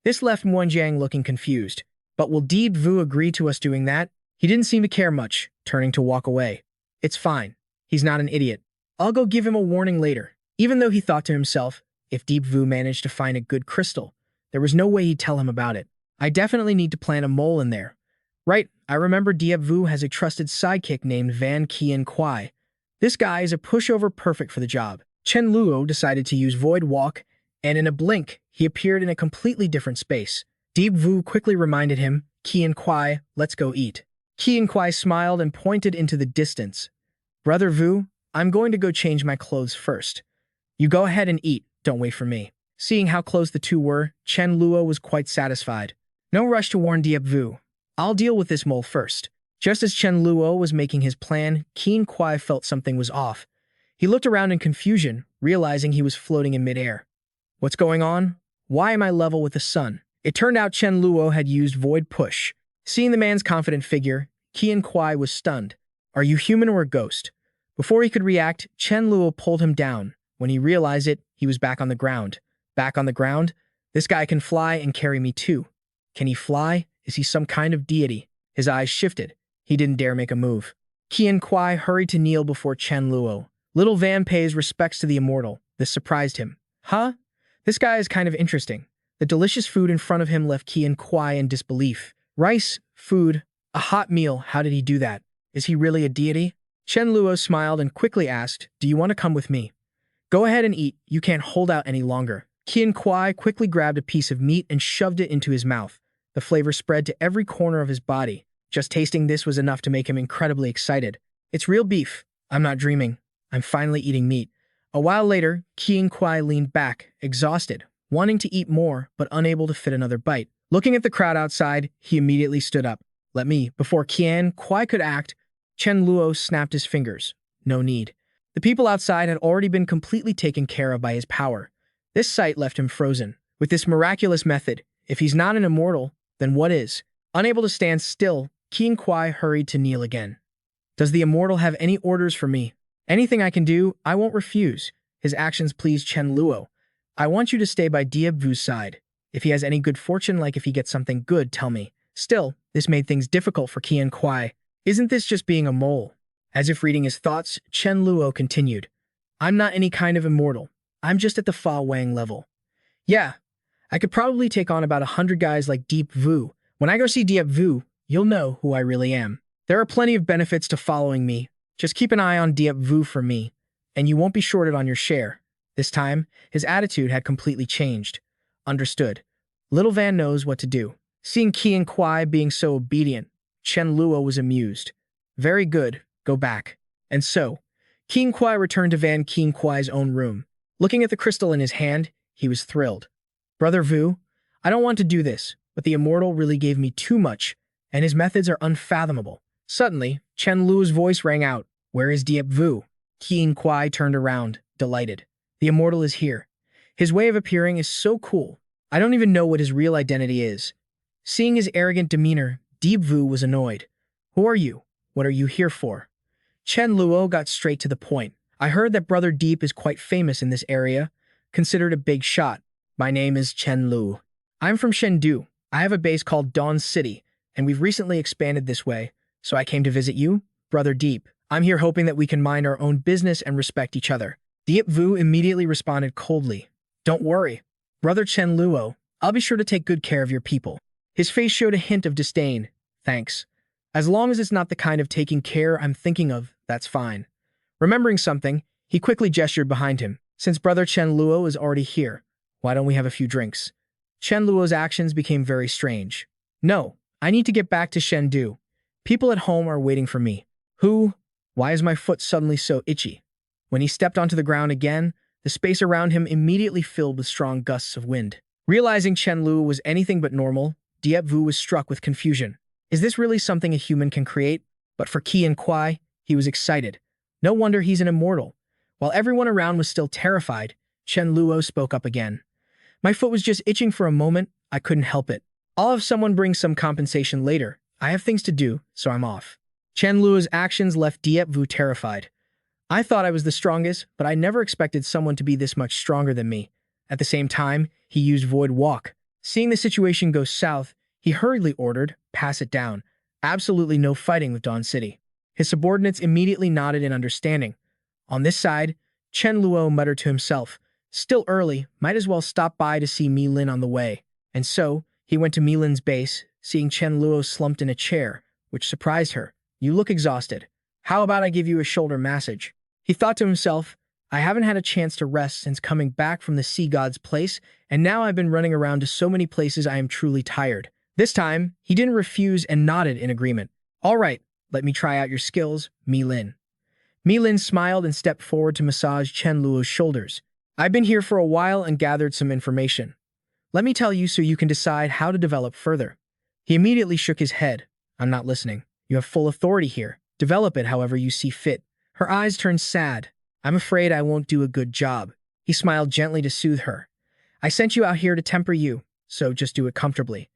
This left Nguyen Jiang looking confused. But will Diep Vu agree to us doing that? He didn't seem to care much, turning to walk away. It's fine. He's not an idiot. I'll go give him a warning later. Even though he thought to himself, if Diep Vu managed to find a good crystal, there was no way he'd tell him about it. I definitely need to plant a mole in there. Right, I remember Diep Vu has a trusted sidekick named Van Kien Kwai. This guy is a pushover perfect for the job. Chen Luo decided to use Void Walk, and in a blink, he appeared in a completely different space. Deep Vu quickly reminded him, Qian Kuai, let's go eat. Qian Kuai smiled and pointed into the distance. Brother Vu, I'm going to go change my clothes first. You go ahead and eat, don't wait for me. Seeing how close the two were, Chen Luo was quite satisfied. No rush to warn Diep Vu. I'll deal with this mole first. Just as Chen Luo was making his plan, Qian Kuai felt something was off. He looked around in confusion, realizing he was floating in midair. What's going on? Why am I level with the sun? It turned out Chen Luo had used Void Push. Seeing the man's confident figure, Qian Kuai was stunned. Are you human or a ghost? Before he could react, Chen Luo pulled him down. When he realized it, he was back on the ground. Back on the ground? This guy can fly and carry me too. Can he fly? Is he some kind of deity? His eyes shifted. He didn't dare make a move. Qian Kuai hurried to kneel before Chen Luo. Little Van pays respects to the immortal. This surprised him. Huh? This guy is kind of interesting. The delicious food in front of him left Qian Kuai in disbelief. Rice, food, a hot meal, how did he do that? Is he really a deity? Chen Luo smiled and quickly asked, do you want to come with me? Go ahead and eat, you can't hold out any longer. Qian Kuai quickly grabbed a piece of meat and shoved it into his mouth. The flavor spread to every corner of his body. Just tasting this was enough to make him incredibly excited. It's real beef. I'm not dreaming. I'm finally eating meat. A while later, Qian Kuai leaned back, exhausted, wanting to eat more, but unable to fit another bite. Looking at the crowd outside, he immediately stood up. Let me. Before Qian Kuai could act, Chen Luo snapped his fingers. No need. The people outside had already been completely taken care of by his power. This sight left him frozen. With this miraculous method, if he's not an immortal, then what is? Unable to stand still, Qian Kuai hurried to kneel again. Does the immortal have any orders for me? Anything I can do, I won't refuse. His actions pleased Chen Luo. I want you to stay by Diep Vu's side. If he has any good fortune, like if he gets something good, tell me. Still, this made things difficult for Qian Kuai. Isn't this just being a mole? As if reading his thoughts, Chen Luo continued. I'm not any kind of immortal. I'm just at the Fa Wang level. Yeah, I could probably take on about 100 guys like Diep Vu. When I go see Diep Vu, you'll know who I really am. There are plenty of benefits to following me. Just keep an eye on Diep Vu for me, and you won't be shorted on your share. This time, his attitude had completely changed. Understood. Little Van knows what to do. Seeing Qian Kuai being so obedient, Chen Luo was amused. Very good, go back. And so, Qian Kuai returned to Qian Kuai's own room. Looking at the crystal in his hand, he was thrilled. Brother Vu, I don't want to do this, but the immortal really gave me too much, and his methods are unfathomable. Suddenly, Chen Luo's voice rang out. Where is Diep Vu? Qian Kuai turned around, delighted. The immortal is here. His way of appearing is so cool. I don't even know what his real identity is. Seeing his arrogant demeanor, Diep Vu was annoyed. Who are you? What are you here for? Chen Luo got straight to the point. I heard that Brother Deep is quite famous in this area, considered a big shot. My name is Chen Luo. I'm from Chengdu. I have a base called Dawn City, and we've recently expanded this way, so I came to visit you, Brother Deep. I'm here hoping that we can mind our own business and respect each other. Diep Vu immediately responded coldly. Don't worry, Brother Chen Luo. I'll be sure to take good care of your people. His face showed a hint of disdain. Thanks. As long as it's not the kind of taking care I'm thinking of, that's fine. Remembering something, he quickly gestured behind him. Since Brother Chen Luo is already here, why don't we have a few drinks? Chen Luo's actions became very strange. No, I need to get back to Chengdu. People at home are waiting for me. Who? Why is my foot suddenly so itchy? When he stepped onto the ground again, the space around him immediately filled with strong gusts of wind. Realizing Chen Luo was anything but normal, Diep Vu was struck with confusion. Is this really something a human can create? But for Qian Kuai, he was excited. No wonder he's an immortal. While everyone around was still terrified, Chen Luo spoke up again. My foot was just itching for a moment, I couldn't help it. I'll have someone bring some compensation later. I have things to do, so I'm off. Chen Luo's actions left Diep Vu terrified. I thought I was the strongest, but I never expected someone to be this much stronger than me. At the same time, he used Void Walk. Seeing the situation go south, he hurriedly ordered, pass it down. Absolutely no fighting with Dawn City. His subordinates immediately nodded in understanding. On this side, Chen Luo muttered to himself, still early, might as well stop by to see Mi Lin on the way. And so, he went to Mi Lin's base, seeing Chen Luo slumped in a chair, which surprised her. You look exhausted. How about I give you a shoulder massage? He thought to himself, I haven't had a chance to rest since coming back from the sea god's place, and now I've been running around to so many places I am truly tired. This time, he didn't refuse and nodded in agreement. All right, let me try out your skills, Mi Lin. Mi Lin smiled and stepped forward to massage Chen Luo's shoulders. I've been here for a while and gathered some information. Let me tell you so you can decide how to develop further. He immediately shook his head. I'm not listening. You have full authority here. Develop it however you see fit. Her eyes turned sad. I'm afraid I won't do a good job. He smiled gently to soothe her. I sent you out here to temper you, so just do it comfortably.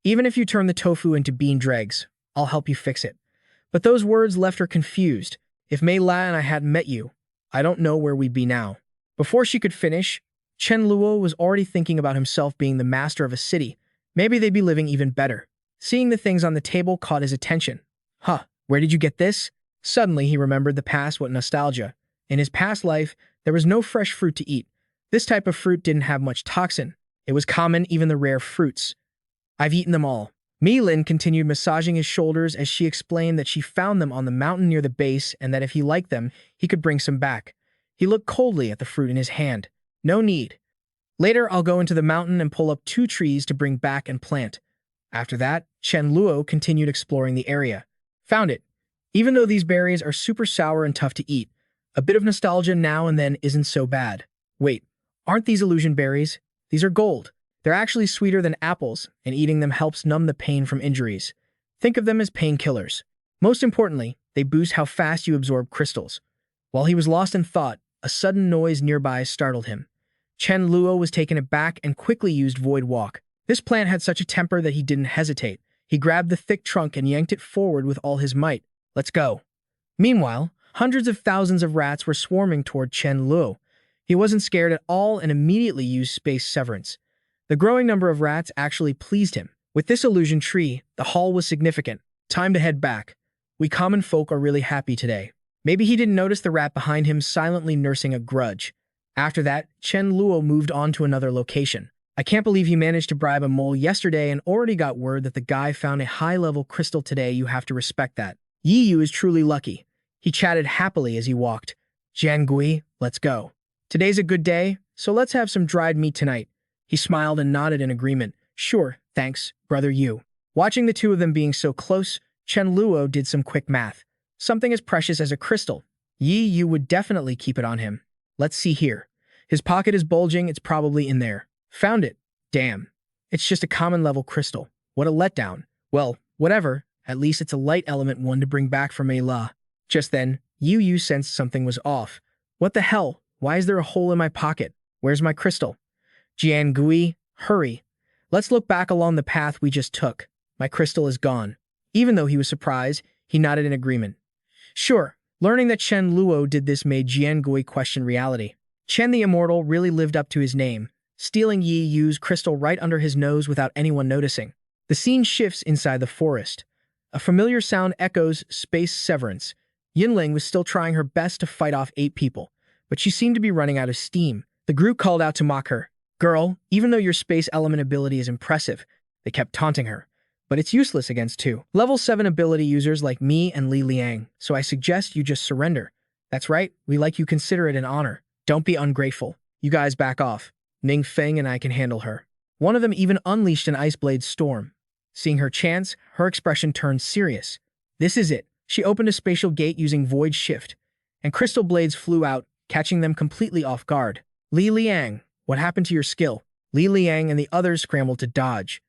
Even if you turn the tofu into bean dregs, I'll help you fix it. But those words left her confused. If Mei La and I hadn't met you, I don't know where we'd be now. Before she could finish, Chen Luo was already thinking about himself being the master of a city. Maybe they'd be living even better. Seeing the things on the table caught his attention. Huh, where did you get this? Suddenly he remembered the past with nostalgia. In his past life, there was no fresh fruit to eat. This type of fruit didn't have much toxin. It was common, even the rare fruits. I've eaten them all. Mi Lin continued massaging his shoulders as she explained that she found them on the mountain near the base and that if he liked them, he could bring some back. He looked coldly at the fruit in his hand. No need. Later, I'll go into the mountain and pull up 2 trees to bring back and plant. After that, Chen Luo continued exploring the area. Found it. Even though these berries are super sour and tough to eat, a bit of nostalgia now and then isn't so bad. Wait, aren't these illusion berries? These are gold. They're actually sweeter than apples, and eating them helps numb the pain from injuries. Think of them as painkillers. Most importantly, they boost how fast you absorb crystals. While he was lost in thought, a sudden noise nearby startled him. Chen Luo was taken aback and quickly used Void Walk. This plant had such a temper that he didn't hesitate. He grabbed the thick trunk and yanked it forward with all his might. Let's go. Meanwhile, hundreds of thousands of rats were swarming toward Chen Luo. He wasn't scared at all and immediately used space severance. The growing number of rats actually pleased him. With this illusion tree, the haul was significant. Time to head back. We common folk are really happy today. Maybe he didn't notice the rat behind him silently nursing a grudge. After that, Chen Luo moved on to another location. I can't believe he managed to bribe a mole yesterday and already got word that the guy found a high-level crystal today. You have to respect that. Yi Yu is truly lucky. He chatted happily as he walked. Jian Gui, let's go. Today's a good day, so let's have some dried meat tonight. He smiled and nodded in agreement. Sure, thanks, brother Yu. Watching the two of them being so close, Chen Luo did some quick math. Something as precious as a crystal. Yi Yu would definitely keep it on him. Let's see here. His pocket is bulging, it's probably in there. Found it. Damn. It's just a common level crystal. What a letdown. Well, whatever. At least it's a light element one to bring back from Mei La. Just then, Yu Yu sensed something was off. What the hell? Why is there a hole in my pocket? Where's my crystal? Jian Gui, hurry. Let's look back along the path we just took. My crystal is gone. Even though he was surprised, he nodded in agreement. Sure, learning that Chen Luo did this made Jian Gui question reality. Chen the Immortal really lived up to his name, stealing Yi Yu's crystal right under his nose without anyone noticing. The scene shifts inside the forest. A familiar sound echoes space severance. Yinling was still trying her best to fight off 8 people, but she seemed to be running out of steam. The group called out to mock her. Girl, even though your space element ability is impressive, they kept taunting her. But it's useless against 2 level 7 ability users like me and Li Liang, so I suggest you just surrender. That's right, we like you consider it an honor. Don't be ungrateful. You guys back off. Ning Feng and I can handle her. One of them even unleashed an ice blade storm. Seeing her chance, her expression turned serious. This is it. She opened a spatial gate using void shift, and crystal blades flew out, catching them completely off guard. Li Liang, what happened to your skill? Li Liang and the others scrambled to dodge.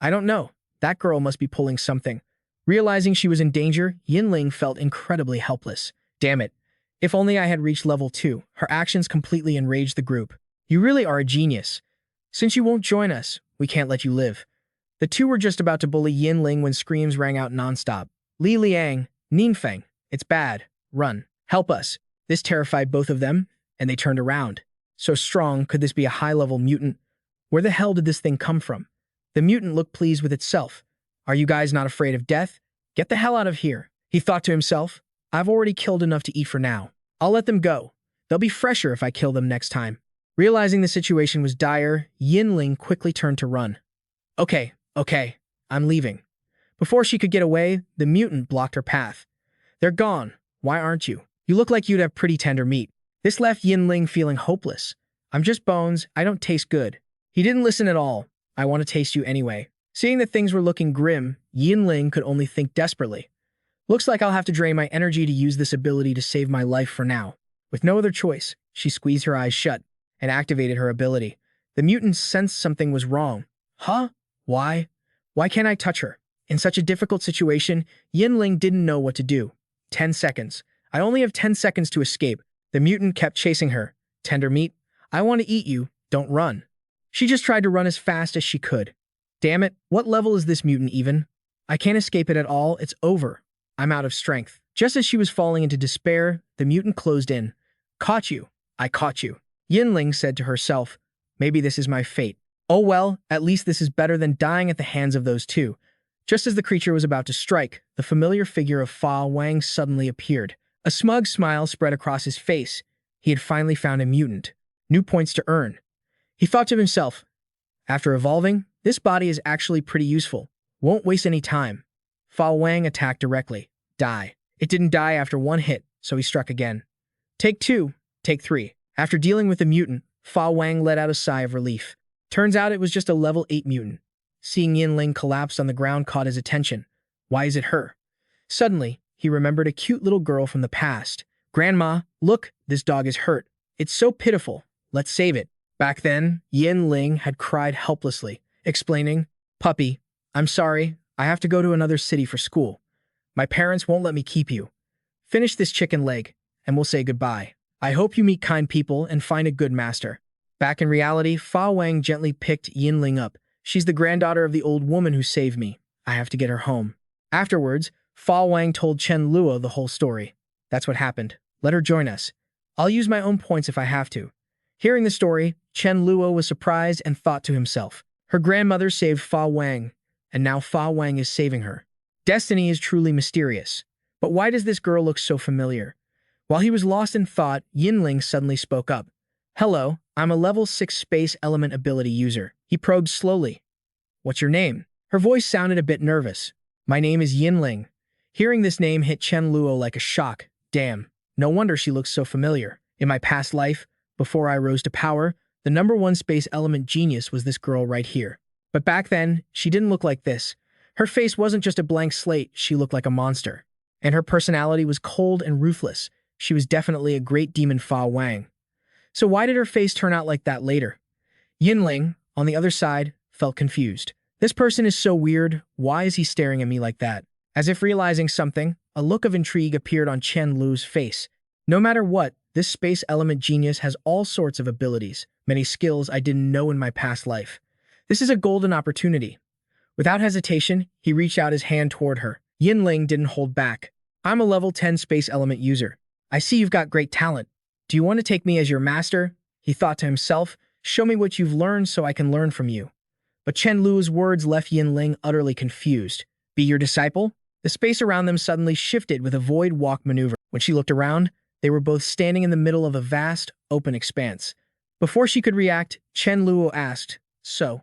I don't know. That girl must be pulling something. Realizing she was in danger, Yinling felt incredibly helpless. Damn it. If only I had reached level 2. Her actions completely enraged the group. You really are a genius. Since you won't join us, we can't let you live. The two were just about to bully Yinling when screams rang out nonstop. Li Liang, Ninfeng, it's bad. Run. Help us. This terrified both of them, and they turned around. So strong, could this be a high-level mutant? Where the hell did this thing come from? The mutant looked pleased with itself. Are you guys not afraid of death? Get the hell out of here. He thought to himself, I've already killed enough to eat for now. I'll let them go. They'll be fresher if I kill them next time. Realizing the situation was dire, Yinling quickly turned to run. Okay, I'm leaving. Before she could get away, the mutant blocked her path. They're gone. Why aren't you? You look like you'd have pretty tender meat. This left Yin feeling hopeless. I'm just bones, I don't taste good. He didn't listen at all. I want to taste you anyway. Seeing that things were looking grim, Yin could only think desperately. Looks like I'll have to drain my energy to use this ability to save my life for now. With no other choice, she squeezed her eyes shut and activated her ability. The mutant sensed something was wrong. Huh? Why? Why can't I touch her? In such a difficult situation, Yin didn't know what to do. 10 seconds. I only have 10 seconds to escape. The mutant kept chasing her. Tender meat? I want to eat you. Don't run. She just tried to run as fast as she could. Damn it, what level is this mutant even? I can't escape it at all. It's over. I'm out of strength. Just as she was falling into despair, the mutant closed in. Caught you. I caught you. Yin said to herself, maybe this is my fate. Oh well, at least this is better than dying at the hands of those two. Just as the creature was about to strike, the familiar figure of Fa Wang suddenly appeared. A smug smile spread across his face. He had finally found a mutant. New points to earn. He thought to himself, after evolving, this body is actually pretty useful. Won't waste any time. Fa Wang attacked directly. Die. It didn't die after one hit, so he struck again. Take 2, take 3. After dealing with the mutant, Fa Wang let out a sigh of relief. Turns out it was just a level 8 mutant. Seeing Yin collapse on the ground caught his attention. Why is it her? Suddenly, he remembered a cute little girl from the past. Grandma, look, this dog is hurt. It's so pitiful. Let's save it. Back then, Yin had cried helplessly, explaining, Puppy, I'm sorry, I have to go to another city for school. My parents won't let me keep you. Finish this chicken leg, and we'll say goodbye. I hope you meet kind people and find a good master. Back in reality, Fa Wang gently picked Yin up. She's the granddaughter of the old woman who saved me. I have to get her home. Afterwards, Fa Wang told Chen Luo the whole story. That's what happened. Let her join us. I'll use my own points if I have to. Hearing the story, Chen Luo was surprised and thought to himself, her grandmother saved Fa Wang, and now Fa Wang is saving her. Destiny is truly mysterious. But why does this girl look so familiar? While he was lost in thought, Yin suddenly spoke up. Hello, I'm a level 6 space element ability user. He probed slowly. What's your name? Her voice sounded a bit nervous. My name is Yin. Hearing this name hit Chen Luo like a shock. Damn, no wonder she looks so familiar. In my past life, before I rose to power, the #1 space element genius was this girl right here. But back then, she didn't look like this. Her face wasn't just a blank slate, she looked like a monster. And her personality was cold and ruthless. She was definitely a great demon Fa Wang. So why did her face turn out like that later? Yin on the other side, felt confused. This person is so weird, why is he staring at me like that? As if realizing something, a look of intrigue appeared on Chen Luo's face. No matter what, this space element genius has all sorts of abilities, many skills I didn't know in my past life. This is a golden opportunity. Without hesitation, he reached out his hand toward her. Yin didn't hold back. I'm a level 10 space element user. I see you've got great talent. Do you want to take me as your master? He thought to himself, show me what you've learned so I can learn from you. But Chen Luo's words left Yin utterly confused. Be your disciple? The space around them suddenly shifted with a void walk maneuver. When she looked around, they were both standing in the middle of a vast, open expanse. Before she could react, Chen Luo asked, so,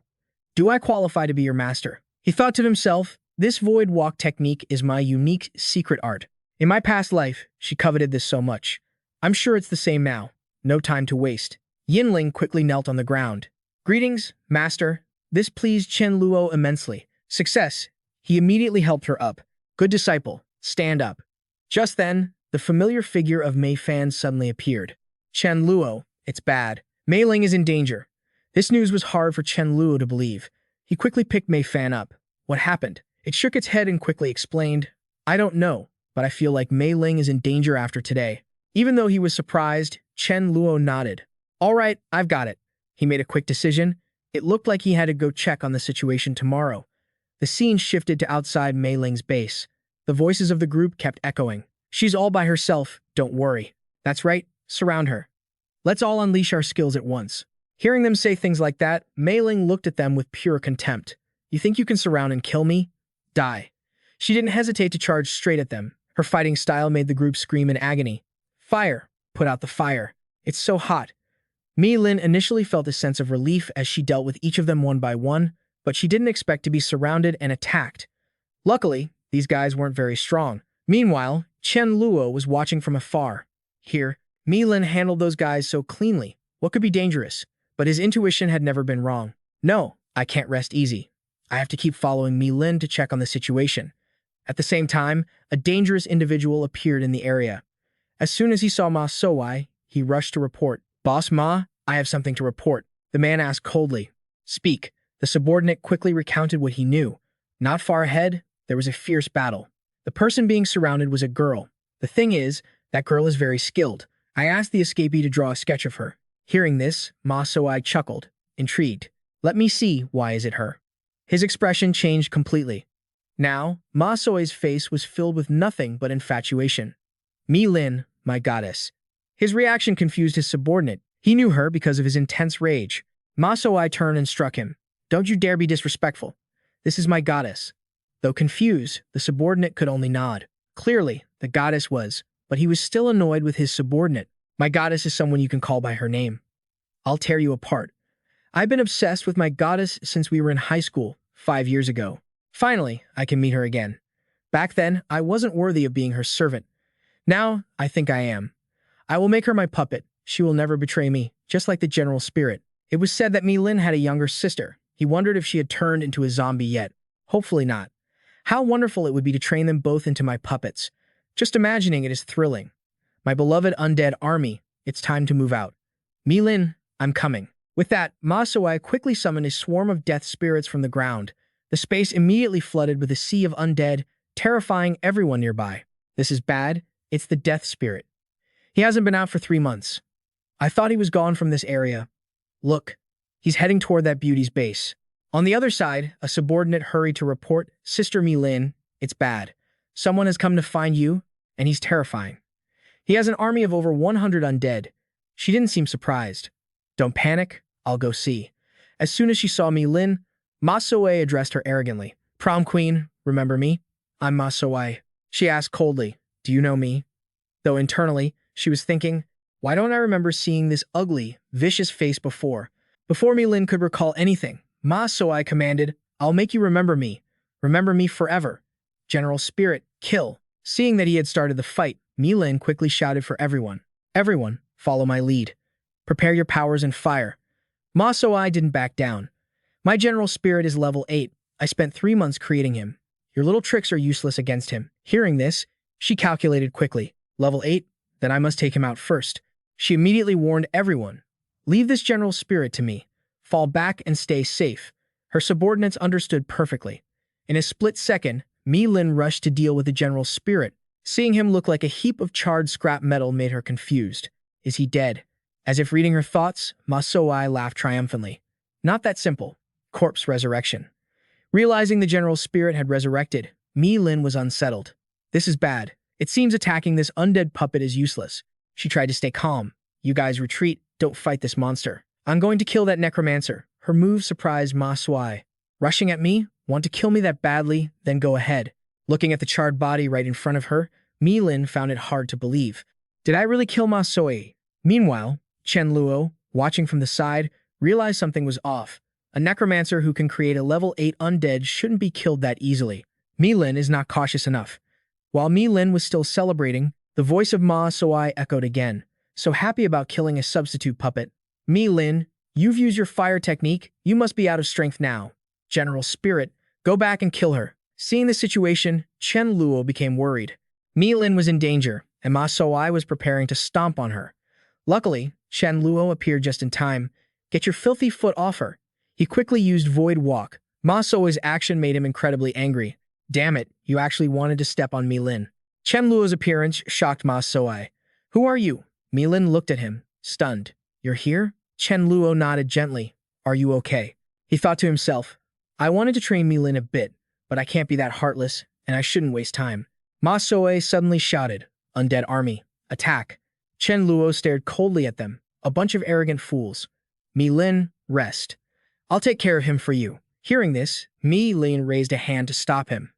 do I qualify to be your master? He thought to himself, this void walk technique is my unique secret art. In my past life, she coveted this so much. I'm sure it's the same now. No time to waste. Yin quickly knelt on the ground. Greetings, master. This pleased Chen Luo immensely. Success. He immediately helped her up. Good disciple. Stand up. Just then, the familiar figure of Mei Fan suddenly appeared. Chen Luo, it's bad. Mei Ling is in danger. This news was hard for Chen Luo to believe. He quickly picked Mei Fan up. What happened? It shook its head and quickly explained, I don't know, but I feel like Mei Ling is in danger after today. Even though he was surprised, Chen Luo nodded. All right, I've got it. He made a quick decision. It looked like he had to go check on the situation tomorrow. The scene shifted to outside Mei Ling's base. The voices of the group kept echoing. She's all by herself, don't worry. That's right, surround her. Let's all unleash our skills at once. Hearing them say things like that, Mei Ling looked at them with pure contempt. You think you can surround and kill me? Die. She didn't hesitate to charge straight at them. Her fighting style made the group scream in agony. Fire! Put out the fire. It's so hot. Mei Lin initially felt a sense of relief as she dealt with each of them one by one, but she didn't expect to be surrounded and attacked. Luckily, these guys weren't very strong. Meanwhile, Chen Luo was watching from afar. Here, Mi Lin handled those guys so cleanly. What could be dangerous? But his intuition had never been wrong. No, I can't rest easy. I have to keep following Mi Lin to check on the situation. At the same time, a dangerous individual appeared in the area. As soon as he saw Ma Sowai, he rushed to report. Boss Ma, I have something to report. The man asked coldly. Speak. The subordinate quickly recounted what he knew. Not far ahead, there was a fierce battle. The person being surrounded was a girl. The thing is, that girl is very skilled. I asked the escapee to draw a sketch of her. Hearing this, Ma Sowai chuckled, intrigued. Let me see, why is it her? His expression changed completely. Now, Ma Sowai's face was filled with nothing but infatuation. Mi Lin, my goddess. His reaction confused his subordinate. He knew her because of his intense rage. Ma Sowai turned and struck him. Don't you dare be disrespectful. This is my goddess. Though confused, the subordinate could only nod. Clearly, the goddess was, but he was still annoyed with his subordinate. My goddess is someone you can call by her name. I'll tear you apart. I've been obsessed with my goddess since we were in high school, 5 years ago. Finally, I can meet her again. Back then, I wasn't worthy of being her servant. Now, I think I am. I will make her my puppet. She will never betray me, just like the general spirit. It was said that Mi Lin had a younger sister. He wondered if she had turned into a zombie yet. Hopefully not. How wonderful it would be to train them both into my puppets. Just imagining it is thrilling. My beloved undead army, it's time to move out. Mi Lin, I'm coming. With that, Ma Sowai quickly summoned a swarm of death spirits from the ground. The space immediately flooded with a sea of undead, terrifying everyone nearby. This is bad. It's the death spirit. He hasn't been out for 3 months. I thought he was gone from this area. Look, he's heading toward that beauty's base. On the other side, a subordinate hurried to report, Sister Mi Lin, it's bad. Someone has come to find you, and he's terrifying. He has an army of over 100 undead. She didn't seem surprised. Don't panic, I'll go see. As soon as she saw Mi Lin, Ma Sowai addressed her arrogantly. Prom queen, remember me? I'm Ma Sowai. She asked coldly, do you know me? Though internally, she was thinking, why don't I remember seeing this ugly, vicious face before? Before Mi Lin could recall anything, Ma Sowai commanded, I'll make you remember me. Remember me forever. General Spirit, kill. Seeing that he had started the fight, Mi Lin quickly shouted for everyone. Everyone, follow my lead. Prepare your powers and fire. Ma Sowai didn't back down. My General Spirit is level 8. I spent 3 months creating him. Your little tricks are useless against him. Hearing this, she calculated quickly. Level 8? Then I must take him out first. She immediately warned everyone. Leave this General Spirit to me. Fall back and stay safe. Her subordinates understood perfectly. In a split second, Mi Lin rushed to deal with the General Spirit. Seeing him look like a heap of charred scrap metal made her confused. Is he dead? As if reading her thoughts, Ma Sowai laughed triumphantly. Not that simple. Corpse resurrection. Realizing the General Spirit had resurrected, Mi Lin was unsettled. This is bad. It seems attacking this undead puppet is useless. She tried to stay calm. You guys retreat. Don't fight this monster. I'm going to kill that necromancer. Her move surprised Ma Sowai. Rushing at me? Want to kill me that badly? Then go ahead. Looking at the charred body right in front of her, Mi Lin found it hard to believe. Did I really kill Ma Sowai? Meanwhile, Chen Luo, watching from the side, realized something was off. A necromancer who can create a level 8 undead shouldn't be killed that easily. Mi Lin is not cautious enough. While Mi Lin was still celebrating, the voice of Ma Sowai echoed again. So happy about killing a substitute puppet. Mi Lin, you've used your fire technique. You must be out of strength now. General Spirit, go back and kill her. Seeing the situation, Chen Luo became worried. Mi Lin was in danger, and Ma Sowai was preparing to stomp on her. Luckily, Chen Luo appeared just in time. Get your filthy foot off her. He quickly used Void Walk. Ma Sowai's action made him incredibly angry. Damn it, you actually wanted to step on Mi Lin. Chen Luo's appearance shocked Ma Sowai. Who are you? Mi Lin looked at him, stunned. You're here? Chen Luo nodded gently. Are you okay? He thought to himself, I wanted to train Mi Lin a bit, but I can't be that heartless, and I shouldn't waste time. Ma Sowai suddenly shouted, Undead army, attack. Chen Luo stared coldly at them, a bunch of arrogant fools. Mi Lin, rest. I'll take care of him for you. Hearing this, Mi Lin raised a hand to stop him.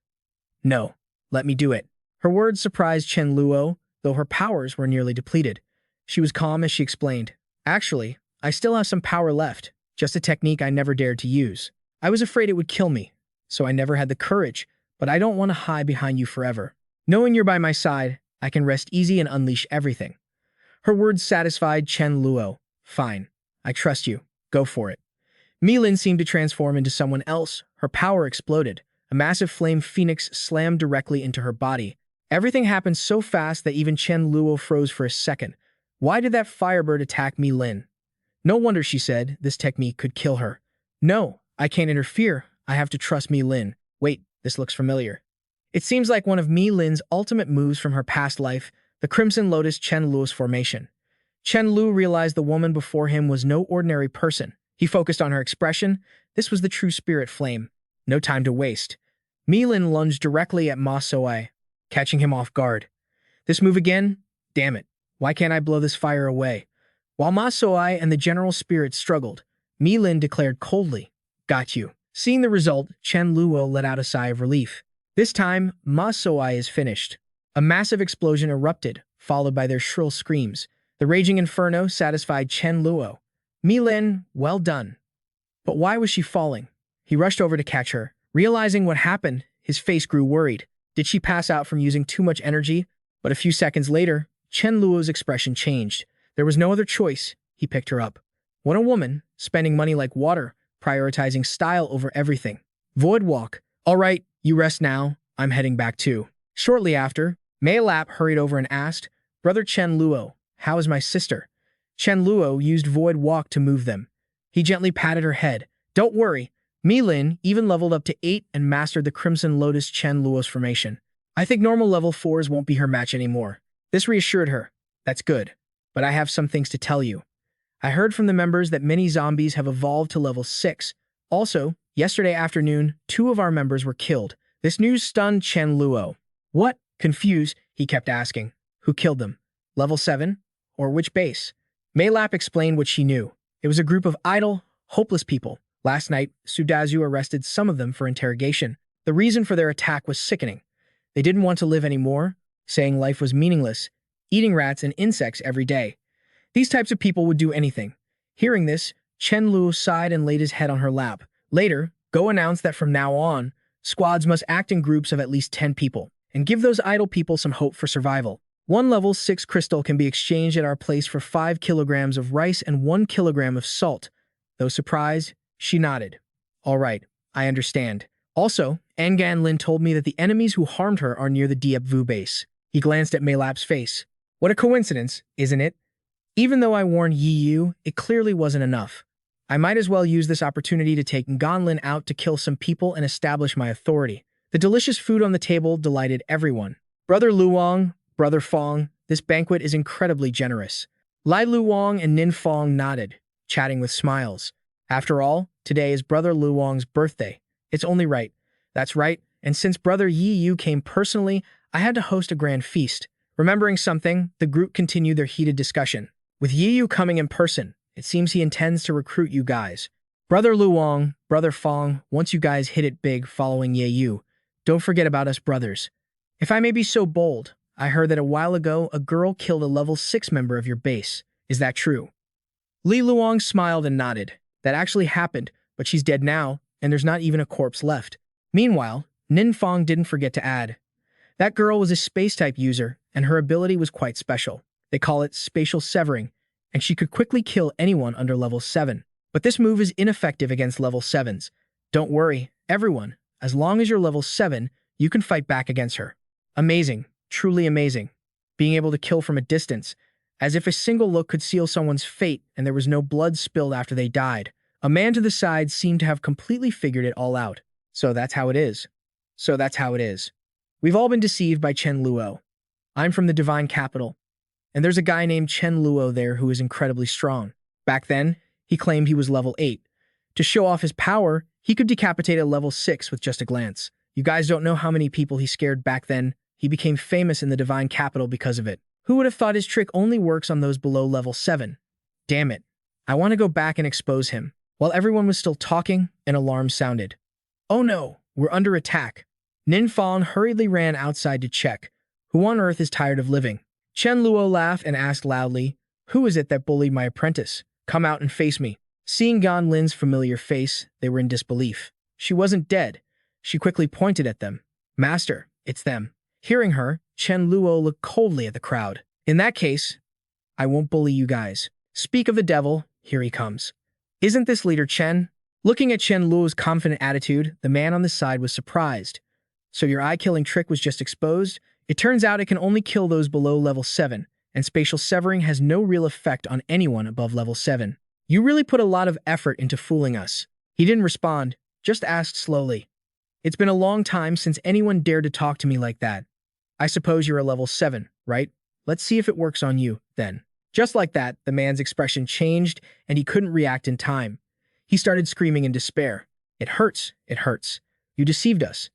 No, let me do it. Her words surprised Chen Luo, though her powers were nearly depleted. She was calm as she explained. Actually, I still have some power left, just a technique I never dared to use. I was afraid it would kill me, so I never had the courage, but I don't want to hide behind you forever. Knowing you're by my side, I can rest easy and unleash everything. Her words satisfied Chen Luo. Fine. I trust you. Go for it. Mi Lin seemed to transform into someone else. Her power exploded. A massive flame phoenix slammed directly into her body. Everything happened so fast that even Chen Luo froze for a second. Why did that firebird attack Mi Lin? No wonder, she said, this technique could kill her. No, I can't interfere. I have to trust Mi Lin. Wait, this looks familiar. It seems like one of Mi Lin's ultimate moves from her past life, the Crimson Lotus Chen Luo's formation. Chen Luo realized the woman before him was no ordinary person. He focused on her expression. This was the true spirit flame. No time to waste. Mi Lin lunged directly at Ma Soai, catching him off guard. This move again? Damn it. Why can't I blow this fire away? While Ma Soai and the general spirit struggled, Mi Lin declared coldly, Got you. Seeing the result, Chen Luo let out a sigh of relief. This time, Ma Soai is finished. A massive explosion erupted, followed by their shrill screams. The raging inferno satisfied Chen Luo. Mi Lin, well done. But why was she falling? He rushed over to catch her. Realizing what happened, his face grew worried. Did she pass out from using too much energy? But a few seconds later, Chen Luo's expression changed. There was no other choice. He picked her up. What a woman, spending money like water, prioritizing style over everything. Void walk. All right, you rest now. I'm heading back too. Shortly after, Mei Lap hurried over and asked, Brother Chen Luo, how is my sister? Chen Luo used Void Walk to move them. He gently patted her head. Don't worry. Mi Lin even leveled up to 8 and mastered the Crimson Lotus Chen Luo's formation. I think normal level 4s won't be her match anymore. This reassured her. That's good. But I have some things to tell you. I heard from the members that many zombies have evolved to level 6. Also, yesterday afternoon, 2 of our members were killed. This news stunned Chen Luo. What? Confused, he kept asking. Who killed them? Level 7? Or which base? Mei Lap explained what she knew. It was a group of idle, hopeless people. Last night, Sudazu arrested some of them for interrogation. The reason for their attack was sickening. They didn't want to live anymore, saying life was meaningless, eating rats and insects every day. These types of people would do anything. Hearing this, Chen Luo sighed and laid his head on her lap. Later, Go announced that from now on, squads must act in groups of at least 10 people, and give those idle people some hope for survival. 1 level 6 crystal can be exchanged at our place for 5 kilograms of rice and 1 kilogram of salt. Though surprised, she nodded. All right, I understand. Also, Angan Lin told me that the enemies who harmed her are near the Diep Vu base. He glanced at Mei Lap's face. What a coincidence, isn't it? Even though I warned Yi Yu, it clearly wasn't enough. I might as well use this opportunity to take Nganlin out to kill some people and establish my authority. The delicious food on the table delighted everyone. Brother Luong, Brother Fong, this banquet is incredibly generous. Lai Luong and Nin Fong nodded, chatting with smiles. After all, today is Brother Luong's birthday. It's only right. That's right, and since Brother Yi Yu came personally, I had to host a grand feast. Remembering something, the group continued their heated discussion. With Yi Yu coming in person, it seems he intends to recruit you guys. Brother Luong, Brother Fong, once you guys hit it big following Yi Yu, don't forget about us brothers. If I may be so bold, I heard that a while ago a girl killed a level 6 member of your base. Is that true? Li Luong smiled and nodded. That actually happened, but she's dead now, and there's not even a corpse left. Meanwhile, Nin Fong didn't forget to add. That girl was a space-type user, and her ability was quite special. They call it spatial severing, and she could quickly kill anyone under level 7. But this move is ineffective against level 7s. Don't worry, everyone. As long as you're level 7, you can fight back against her. Amazing. Truly amazing. Being able to kill from a distance, as if a single look could seal someone's fate and there was no blood spilled after they died. A man to the side seemed to have completely figured it all out. So that's how it is. So that's how it is. We've all been deceived by Chen Luo. I'm from the Divine Capital, and there's a guy named Chen Luo there who is incredibly strong. Back then, he claimed he was level 8. To show off his power, he could decapitate a level 6 with just a glance. You guys don't know how many people he scared back then. He became famous in the Divine Capital because of it. Who would have thought his trick only works on those below level 7? Damn it. I want to go back and expose him. While everyone was still talking, an alarm sounded. Oh no, we're under attack. Nin Fong hurriedly ran outside to check. Who on earth is tired of living? Chen Luo laughed and asked loudly, Who is it that bullied my apprentice? Come out and face me. Seeing Gan Lin's familiar face, they were in disbelief. She wasn't dead. She quickly pointed at them. Master, it's them. Hearing her, Chen Luo looked coldly at the crowd. In that case, I won't bully you guys. Speak of the devil, here he comes. Isn't this leader Chen? Looking at Chen Luo's confident attitude, the man on the side was surprised. So your eye-killing trick was just exposed? It turns out it can only kill those below level 7, and spatial severing has no real effect on anyone above level 7. You really put a lot of effort into fooling us. He didn't respond, just asked slowly. It's been a long time since anyone dared to talk to me like that. I suppose you're a level 7, right? Let's see if it works on you, then. Just like that, the man's expression changed, and he couldn't react in time. He started screaming in despair. It hurts, it hurts. You deceived us.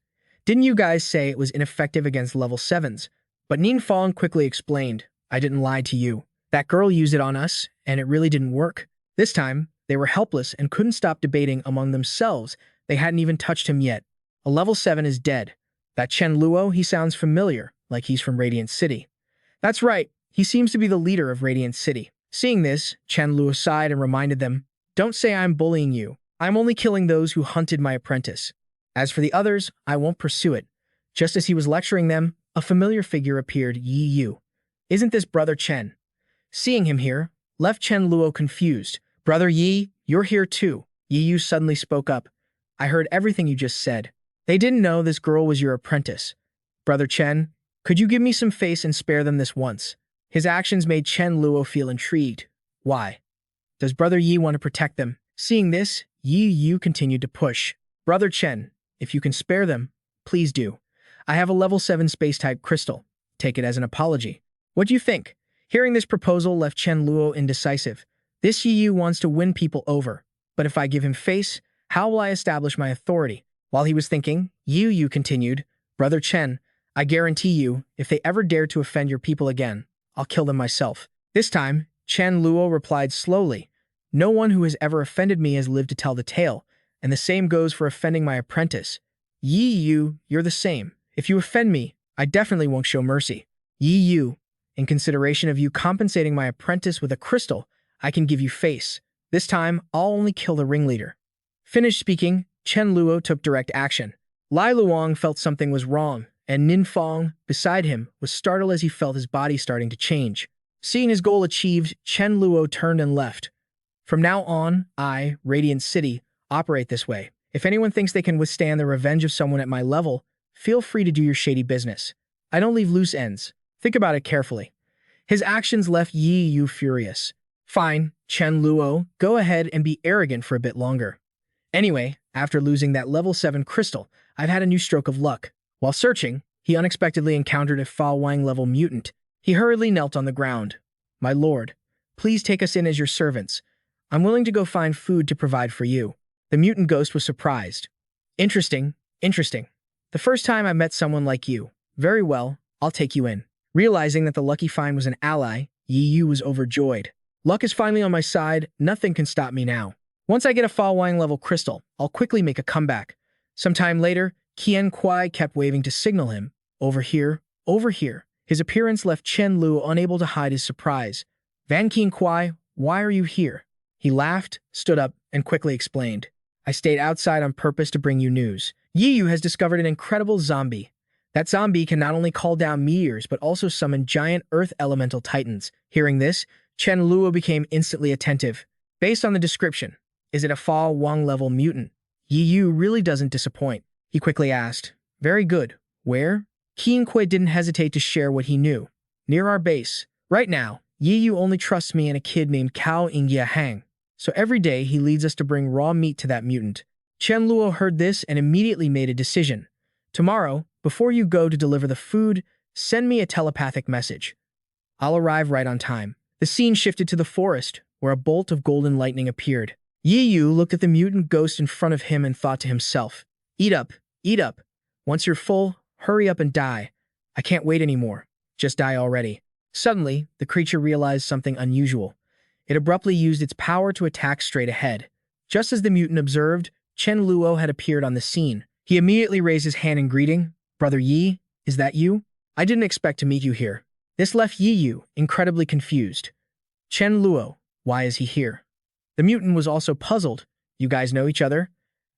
Didn't you guys say it was ineffective against level 7s? But Ning Fong quickly explained, I didn't lie to you. That girl used it on us, and it really didn't work. This time, they were helpless and couldn't stop debating among themselves. They hadn't even touched him yet. A level 7 is dead. That Chen Luo, he sounds familiar, like he's from Radiant City. That's right, he seems to be the leader of Radiant City. Seeing this, Chen Luo sighed and reminded them, Don't say I'm bullying you. I'm only killing those who hunted my apprentice. As for the others, I won't pursue it. Just as he was lecturing them, a familiar figure appeared, Yi Yu. Isn't this Brother Chen? Seeing him here, left Chen Luo confused. Brother Yi, you're here too. Yi Yu suddenly spoke up. I heard everything you just said. They didn't know this girl was your apprentice. Brother Chen, could you give me some face and spare them this once? His actions made Chen Luo feel intrigued. Why? Does Brother Yi want to protect them? Seeing this, Yi Yu continued to push. Brother Chen, if you can spare them, please do. I have a level 7 space-type crystal. Take it as an apology. What do you think? Hearing this proposal left Chen Luo indecisive. This Yi Yu wants to win people over. But if I give him face, how will I establish my authority? While he was thinking, Yi Yu continued, Brother Chen, I guarantee you, if they ever dare to offend your people again, I'll kill them myself. This time, Chen Luo replied slowly, No one who has ever offended me has lived to tell the tale, and the same goes for offending my apprentice. Yi Yu, you're the same. If you offend me, I definitely won't show mercy. Yi Yu, in consideration of you compensating my apprentice with a crystal, I can give you face. This time, I'll only kill the ringleader. Finished speaking, Chen Luo took direct action. Lai Luong felt something was wrong, and Nin Fong, beside him, was startled as he felt his body starting to change. Seeing his goal achieved, Chen Luo turned and left. From now on, I, Radiant City, operate this way. If anyone thinks they can withstand the revenge of someone at my level, feel free to do your shady business. I don't leave loose ends. Think about it carefully. His actions left Yi Yu furious. Fine, Chen Luo, go ahead and be arrogant for a bit longer. Anyway, after losing that level 7 crystal, I've had a new stroke of luck. While searching, he unexpectedly encountered a Fa Wang-level mutant. He hurriedly knelt on the ground. My lord, please take us in as your servants. I'm willing to go find food to provide for you. The mutant ghost was surprised. Interesting, interesting. The first time I met someone like you. Very well, I'll take you in. Realizing that the lucky find was an ally, Yi Yu was overjoyed. Luck is finally on my side, nothing can stop me now. Once I get a Fa Wang-level crystal, I'll quickly make a comeback. Sometime later, Qian Kuai kept waving to signal him. Over here, over here. His appearance left Chen Luo unable to hide his surprise. Van Qian Kuai, why are you here? He laughed, stood up, and quickly explained. I stayed outside on purpose to bring you news. Yi Yu has discovered an incredible zombie. That zombie can not only call down meteors, but also summon giant earth elemental titans. Hearing this, Chen Luo became instantly attentive. Based on the description, is it a Fa Wang-level mutant? Yi Yu really doesn't disappoint. He quickly asked, Very good. Where? Qian Kuai didn't hesitate to share what he knew. Near our base. Right now, Yi Yu only trusts me and a kid named Cao Ingia Hang. So every day he leads us to bring raw meat to that mutant. Chen Luo heard this and immediately made a decision. Tomorrow, before you go to deliver the food, send me a telepathic message. I'll arrive right on time. The scene shifted to the forest, where a bolt of golden lightning appeared. Yi Yu looked at the mutant ghost in front of him and thought to himself, Eat up, eat up. Once you're full, hurry up and die. I can't wait anymore. Just die already. Suddenly, the creature realized something unusual. It abruptly used its power to attack straight ahead. Just as the mutant observed, Chen Luo had appeared on the scene. He immediately raised his hand in greeting. Brother Yi, is that you? I didn't expect to meet you here. This left Yi Yu incredibly confused. Chen Luo, why is he here? The mutant was also puzzled. You guys know each other?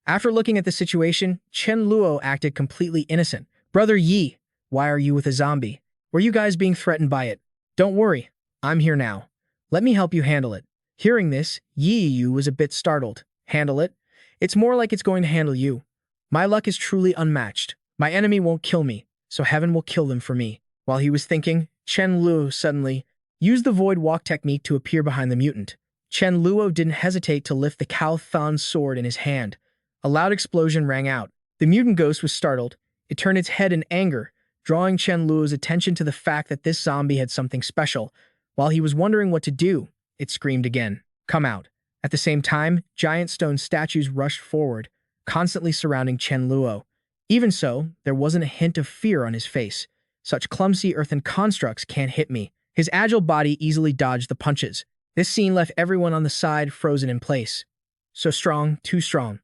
After looking at the situation, Chen Luo acted completely innocent. Brother Yi, why are you with a zombie? Were you guys being threatened by it? Don't worry, I'm here now. Let me help you handle it. Hearing this, Yi Yu was a bit startled. Handle it? It's more like it's going to handle you. My luck is truly unmatched. My enemy won't kill me, so heaven will kill them for me. While he was thinking, Chen Luo suddenly used the Void Walk technique to appear behind the mutant. Chen Luo didn't hesitate to lift the Cao Thon sword in his hand. A loud explosion rang out. The mutant ghost was startled. It turned its head in anger, drawing Chen Luo's attention to the fact that this zombie had something special. While he was wondering what to do, it screamed again, "Come out." At the same time, giant stone statues rushed forward, constantly surrounding Chen Luo. Even so, there wasn't a hint of fear on his face. Such clumsy earthen constructs can't hit me. His agile body easily dodged the punches. This scene left everyone on the side frozen in place. So strong, too strong.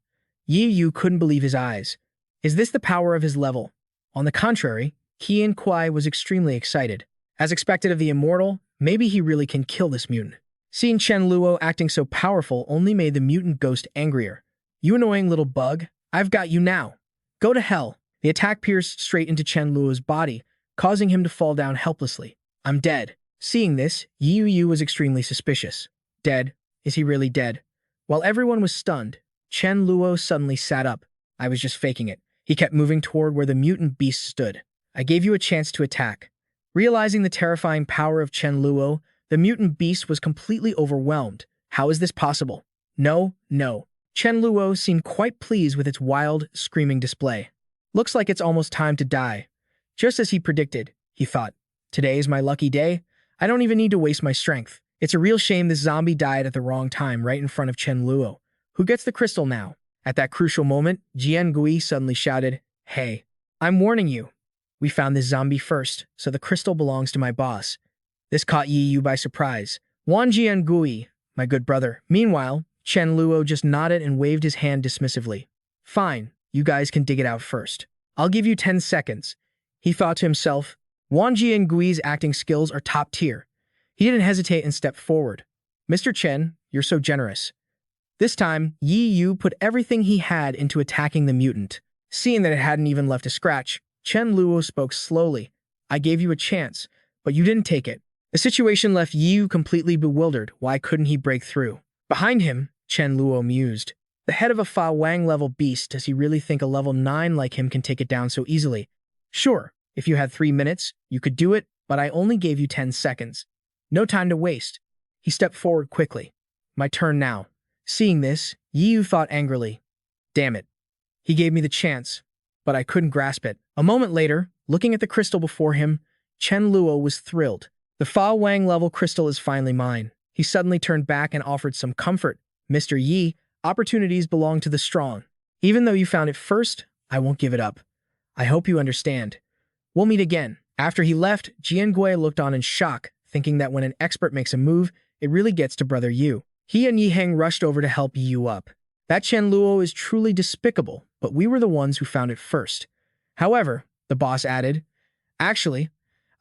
Yi Yu couldn't believe his eyes. Is this the power of his level? On the contrary, Qian Kuai was extremely excited. As expected of the immortal, maybe he really can kill this mutant. Seeing Chen Luo acting so powerful only made the mutant ghost angrier. You annoying little bug, I've got you now. Go to hell. The attack pierced straight into Chen Luo's body, causing him to fall down helplessly. I'm dead. Seeing this, Yi Yu was extremely suspicious. Dead? Is he really dead? While everyone was stunned, Chen Luo suddenly sat up. I was just faking it. He kept moving toward where the mutant beast stood. I gave you a chance to attack. Realizing the terrifying power of Chen Luo, the mutant beast was completely overwhelmed. How is this possible? No, no. Chen Luo seemed quite pleased with its wild, screaming display. Looks like it's almost time to die. Just as he predicted, he thought, today is my lucky day. I don't even need to waste my strength. It's a real shame this zombie died at the wrong time right in front of Chen Luo. Who gets the crystal now? At that crucial moment, Jian Gui suddenly shouted, Hey, I'm warning you. We found this zombie first, so the crystal belongs to my boss. This caught Yi Yu by surprise. Wan Jian Gui, my good brother. Meanwhile, Chen Luo just nodded and waved his hand dismissively. Fine, you guys can dig it out first. I'll give you 10 seconds. He thought to himself, Wan Jian Gui's acting skills are top tier. He didn't hesitate and stepped forward. Mr. Chen, you're so generous. This time, Yi Yu put everything he had into attacking the mutant. Seeing that it hadn't even left a scratch, Chen Luo spoke slowly. I gave you a chance, but you didn't take it. The situation left Yi Yu completely bewildered. Why couldn't he break through? Behind him, Chen Luo mused. The head of a Fa Wang level beast, does he really think a level 9 like him can take it down so easily? Sure, if you had 3 minutes, you could do it, but I only gave you 10 seconds. No time to waste. He stepped forward quickly. My turn now. Seeing this, Yi Yu thought angrily. Damn it. He gave me the chance, but I couldn't grasp it. A moment later, looking at the crystal before him, Chen Luo was thrilled. The Fa Wang level crystal is finally mine. He suddenly turned back and offered some comfort. Mr. Yi, opportunities belong to the strong. Even though you found it first, I won't give it up. I hope you understand. We'll meet again. After he left, Jian Gui looked on in shock, thinking that when an expert makes a move, it really gets to Brother Yu. He and Yi Heng rushed over to help Yi Yu up. That Chen Luo is truly despicable, but we were the ones who found it first. However, the boss added, Actually,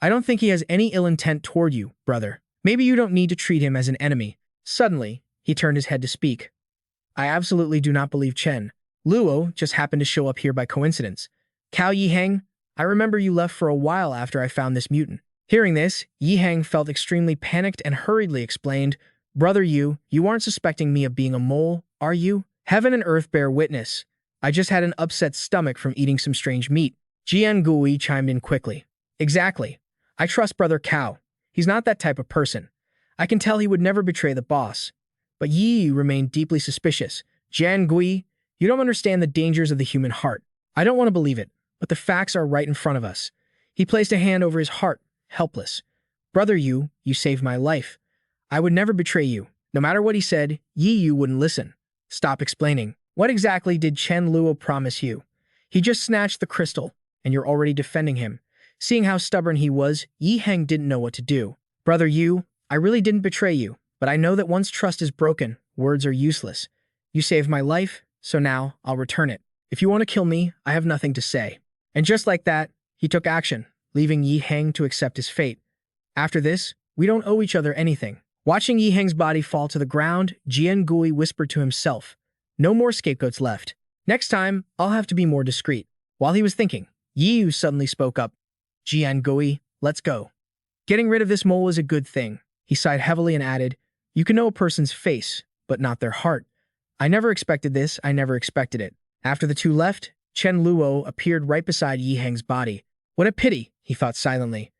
I don't think he has any ill intent toward you, brother. Maybe you don't need to treat him as an enemy. Suddenly, he turned his head to speak. I absolutely do not believe Chen Luo just happened to show up here by coincidence. Cao Yi Heng, I remember you left for a while after I found this mutant. Hearing this, Yi Heng felt extremely panicked and hurriedly explained, Brother Yu, you aren't suspecting me of being a mole, are you? Heaven and earth bear witness. I just had an upset stomach from eating some strange meat. Jian Gui chimed in quickly. Exactly. I trust Brother Cao. He's not that type of person. I can tell he would never betray the boss. But Yi remained deeply suspicious. Jian Gui, you don't understand the dangers of the human heart. I don't want to believe it, but the facts are right in front of us. He placed a hand over his heart, helpless. Brother Yu, you saved my life. I would never betray you. No matter what he said, Yi Yu wouldn't listen. Stop explaining. What exactly did Chen Luo promise you? He just snatched the crystal, and you're already defending him. Seeing how stubborn he was, Yi Heng didn't know what to do. Brother Yu, I really didn't betray you, but I know that once trust is broken, words are useless. You saved my life, so now I'll return it. If you want to kill me, I have nothing to say. And just like that, he took action, leaving Yi Heng to accept his fate. After this, we don't owe each other anything. Watching Yi Heng's body fall to the ground, Jian Gui whispered to himself, no more scapegoats left. Next time, I'll have to be more discreet. While he was thinking, Yi Yu suddenly spoke up. Jian Gui, let's go. Getting rid of this mole is a good thing. He sighed heavily and added, "You can know a person's face, but not their heart. I never expected this, I never expected it." After the two left, Chen Luo appeared right beside Yi Heng's body. What a pity, he thought silently.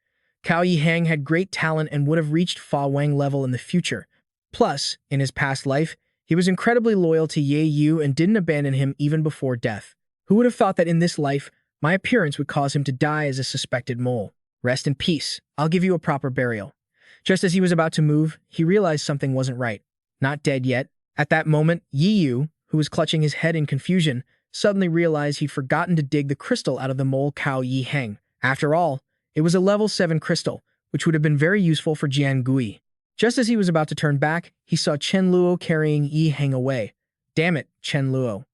Cao Yi Heng had great talent and would have reached Fa Wang level in the future. Plus, in his past life, he was incredibly loyal to Ye Yu and didn't abandon him even before death. Who would have thought that in this life, my appearance would cause him to die as a suspected mole? Rest in peace. I'll give you a proper burial. Just as he was about to move, he realized something wasn't right. Not dead yet. At that moment, Yi Yu, who was clutching his head in confusion, suddenly realized he'd forgotten to dig the crystal out of the mole Cao Yi Heng. After all, it was a level 7 crystal, which would have been very useful for Jian Gui. Just as he was about to turn back, he saw Chen Luo carrying Yi Heng away. Damn it, Chen Luo.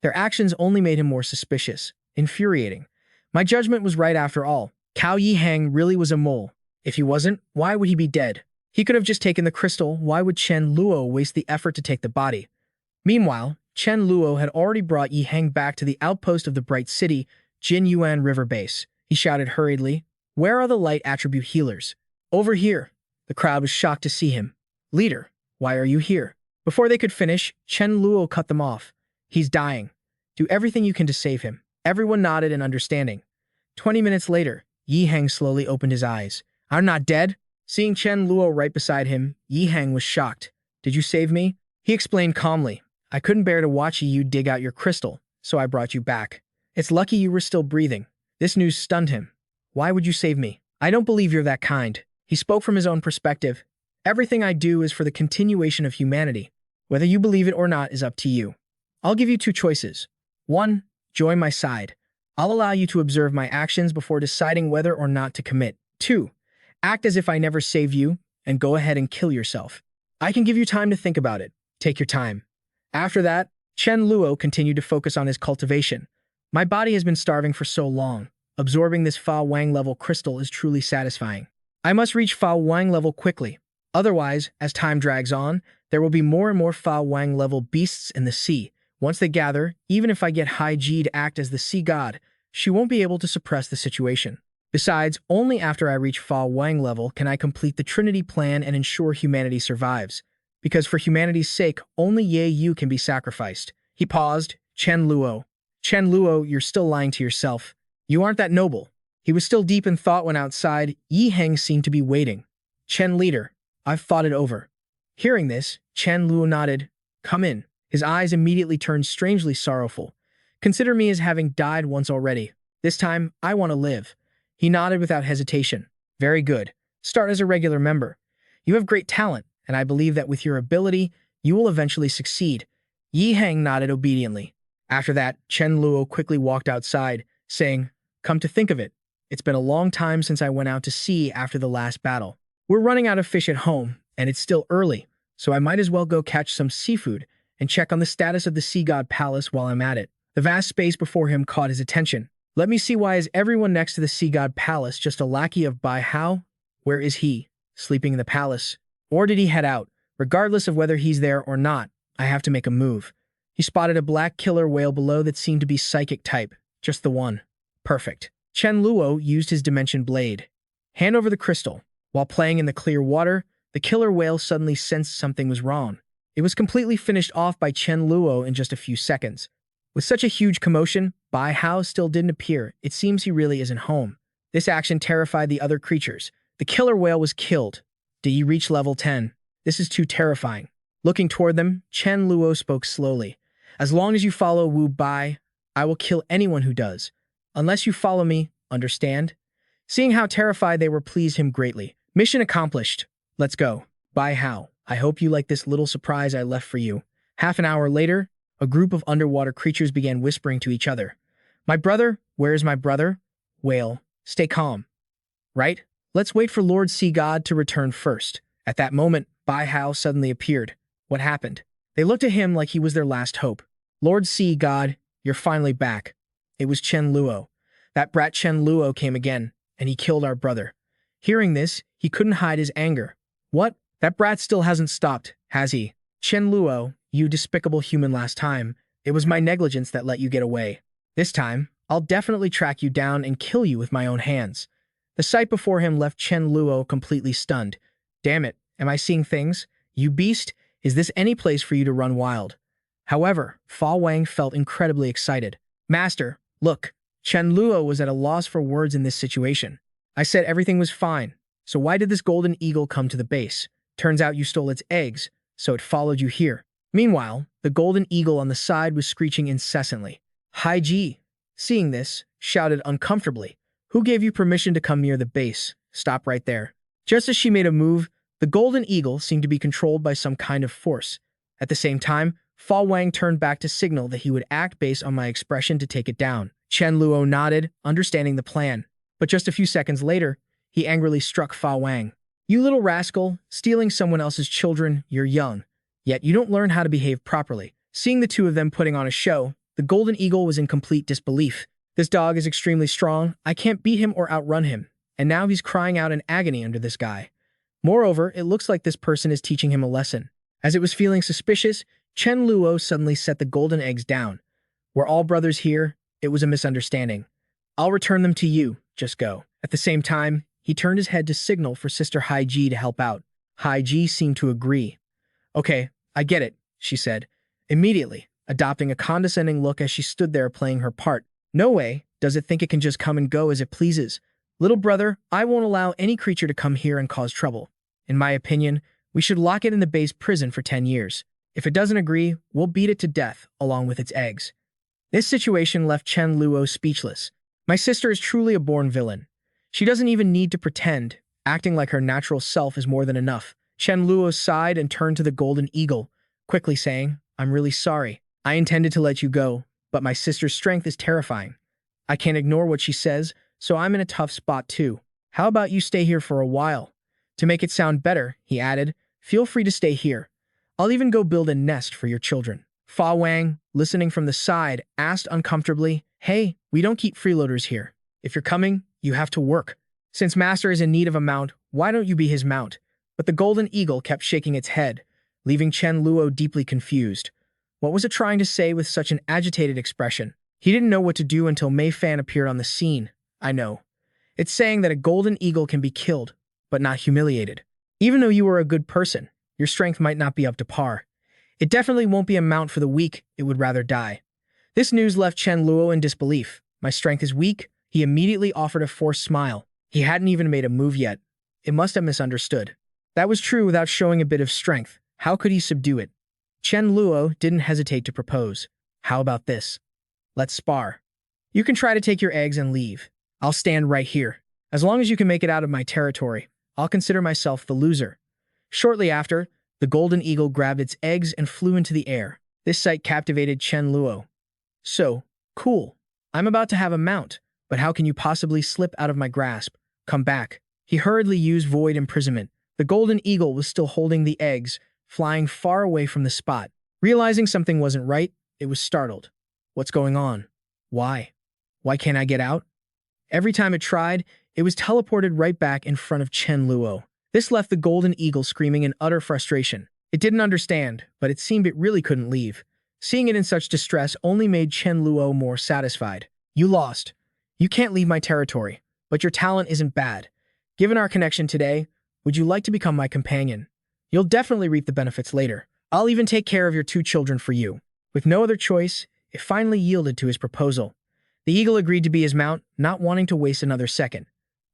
Their actions only made him more suspicious. Infuriating. My judgment was right after all. Cao Yi Heng really was a mole. If he wasn't, why would he be dead? He could have just taken the crystal. Why would Chen Luo waste the effort to take the body? Meanwhile, Chen Luo had already brought Yi Heng back to the outpost of the Bright City, Jin Yuan River Base. He shouted hurriedly, "Where are the light attribute healers?" "Over here." The crowd was shocked to see him. "Leader, why are you here?" Before they could finish, Chen Luo cut them off. "He's dying. Do everything you can to save him." Everyone nodded in understanding. 20 minutes later, Yi Heng slowly opened his eyes. "I'm not dead?" Seeing Chen Luo right beside him, Yi Heng was shocked. "Did you save me?" He explained calmly. "I couldn't bear to watch you dig out your crystal, so I brought you back. It's lucky you were still breathing." This news stunned him. "Why would you save me? I don't believe you're that kind." He spoke from his own perspective. "Everything I do is for the continuation of humanity. Whether you believe it or not is up to you. I'll give you two choices. 1. Join my side. I'll allow you to observe my actions before deciding whether or not to commit. 2. Act as if I never saved you and go ahead and kill yourself. I can give you time to think about it. Take your time." After that, Chen Luo continued to focus on his cultivation. "My body has been starving for so long. Absorbing this Fa Wang level crystal is truly satisfying. I must reach Fa Wang level quickly. Otherwise, as time drags on, there will be more and more Fa Wang level beasts in the sea. Once they gather, even if I get Hai Ji to act as the sea god, she won't be able to suppress the situation. Besides, only after I reach Fa Wang level can I complete the Trinity plan and ensure humanity survives. Because for humanity's sake, only Ye Yu can be sacrificed." He paused. "Chen Luo. Chen Luo, you're still lying to yourself. You aren't that noble." He was still deep in thought when outside, Yi Heng seemed to be waiting. "Chen leader, I've thought it over." Hearing this, Chen Luo nodded. "Come in." His eyes immediately turned strangely sorrowful. "Consider me as having died once already. This time, I want to live." He nodded without hesitation. "Very good. Start as a regular member. You have great talent, and I believe that with your ability, you will eventually succeed." Yi Heng nodded obediently. After that, Chen Luo quickly walked outside, saying, "Come to think of it, it's been a long time since I went out to sea after the last battle. We're running out of fish at home, and it's still early, so I might as well go catch some seafood and check on the status of the Sea God Palace while I'm at it." The vast space before him caught his attention. "Let me see, why is everyone next to the Sea God Palace just a lackey of Bai Hao? Where is he? Sleeping in the palace? Or did he head out? Regardless of whether he's there or not, I have to make a move." He spotted a black killer whale below that seemed to be psychic type. Just the one. Perfect. Chen Luo used his dimension blade. "Hand over the crystal." While playing in the clear water, the killer whale suddenly sensed something was wrong. It was completely finished off by Chen Luo in just a few seconds. With such a huge commotion, Bai Hao still didn't appear. It seems he really isn't home. This action terrified the other creatures. The killer whale was killed. "Do you reach level 10? This is too terrifying." Looking toward them, Chen Luo spoke slowly. "As long as you follow Wu Bai, I will kill anyone who does. Unless you follow me, understand?" Seeing how terrified they were pleased him greatly. "Mission accomplished. Let's go. Bai Hao, I hope you like this little surprise I left for you." Half an hour later, a group of underwater creatures began whispering to each other. "My brother? Where is my brother?" Whale, "Stay calm. Right? Let's wait for Lord Sea God to return first." At that moment, Bai Hao suddenly appeared. What happened? They looked at him like he was their last hope. "Lord Sea God, you're finally back." It was Chen Luo. That brat Chen Luo came again, and he killed our brother. Hearing this, he couldn't hide his anger. "What? That brat still hasn't stopped, has he?" "Chen Luo, you despicable human, last time, it was my negligence that let you get away. This time, I'll definitely track you down and kill you with my own hands." The sight before him left Chen Luo completely stunned. Damn it, Am I seeing things? You beast, is this any place for you to run wild? However, Fa Wang felt incredibly excited. Master, look, Chen Luo was at a loss for words in this situation. I said everything was fine, so why did this golden eagle come to the base? Turns out you stole its eggs, so it followed you here. Meanwhile, the golden eagle on the side was screeching incessantly. Hai Ji, seeing this, shouted uncomfortably. Who gave you permission to come near the base? Stop right there. Just as she made a move, the golden eagle seemed to be controlled by some kind of force. At the same time, Fa Wang turned back to signal that he would act based on my expression to take it down. Chen Luo nodded, understanding the plan. But just a few seconds later, he angrily struck Fa Wang. You little rascal, stealing someone else's children, you're young. Yet you don't learn how to behave properly. Seeing the two of them putting on a show, the golden eagle was in complete disbelief. This dog is extremely strong, I can't beat him or outrun him. And now he's crying out in agony under this guy. Moreover, it looks like this person is teaching him a lesson. As it was feeling suspicious, Chen Luo suddenly set the golden eggs down. We're all brothers here, it was a misunderstanding. I'll return them to you, just go. At the same time, he turned his head to signal for Sister Hai Ji to help out. Hai Ji seemed to agree. Okay, I get it, she said, immediately, adopting a condescending look as she stood there playing her part. No way, does it think it can just come and go as it pleases? Little brother, I won't allow any creature to come here and cause trouble. In my opinion, we should lock it in the base prison for 10 years. If it doesn't agree, we'll beat it to death, along with its eggs. This situation left Chen Luo speechless. My sister is truly a born villain. She doesn't even need to pretend. Acting like her natural self is more than enough. Chen Luo sighed and turned to the golden eagle, quickly saying, I'm really sorry. I intended to let you go, but my sister's strength is terrifying. I can't ignore what she says, so I'm in a tough spot too. How about you stay here for a while? To make it sound better, he added, feel free to stay here. I'll even go build a nest for your children. Fa Wang, listening from the side, asked uncomfortably, hey, we don't keep freeloaders here. If you're coming, you have to work. Since Master is in need of a mount, why don't you be his mount? But the golden eagle kept shaking its head, leaving Chen Luo deeply confused. What was it trying to say with such an agitated expression? He didn't know what to do until Mei Fan appeared on the scene. I know. It's saying that a golden eagle can be killed, but not humiliated. Even though you are a good person, your strength might not be up to par. It definitely won't be a mount for the weak, it would rather die. This news left Chen Luo in disbelief. My strength is weak. He immediately offered a forced smile. He hadn't even made a move yet. It must have misunderstood. That was true without showing a bit of strength. How could he subdue it? Chen Luo didn't hesitate to propose. How about this? Let's spar. You can try to take your eggs and leave. I'll stand right here. As long as you can make it out of my territory, I'll consider myself the loser. Shortly after, the golden eagle grabbed its eggs and flew into the air. This sight captivated Chen Luo. So, cool. I'm about to have a mount, but how can you possibly slip out of my grasp? Come back. He hurriedly used void imprisonment. The golden eagle was still holding the eggs, flying far away from the spot. Realizing something wasn't right, it was startled. What's going on? Why? Why can't I get out? Every time it tried, it was teleported right back in front of Chen Luo. This left the golden eagle screaming in utter frustration. It didn't understand, but it seemed it really couldn't leave. Seeing it in such distress only made Chen Luo more satisfied. You lost. You can't leave my territory, but your talent isn't bad. Given our connection today, would you like to become my companion? You'll definitely reap the benefits later. I'll even take care of your 2 children for you. With no other choice, it finally yielded to his proposal. The eagle agreed to be his mount, not wanting to waste another second.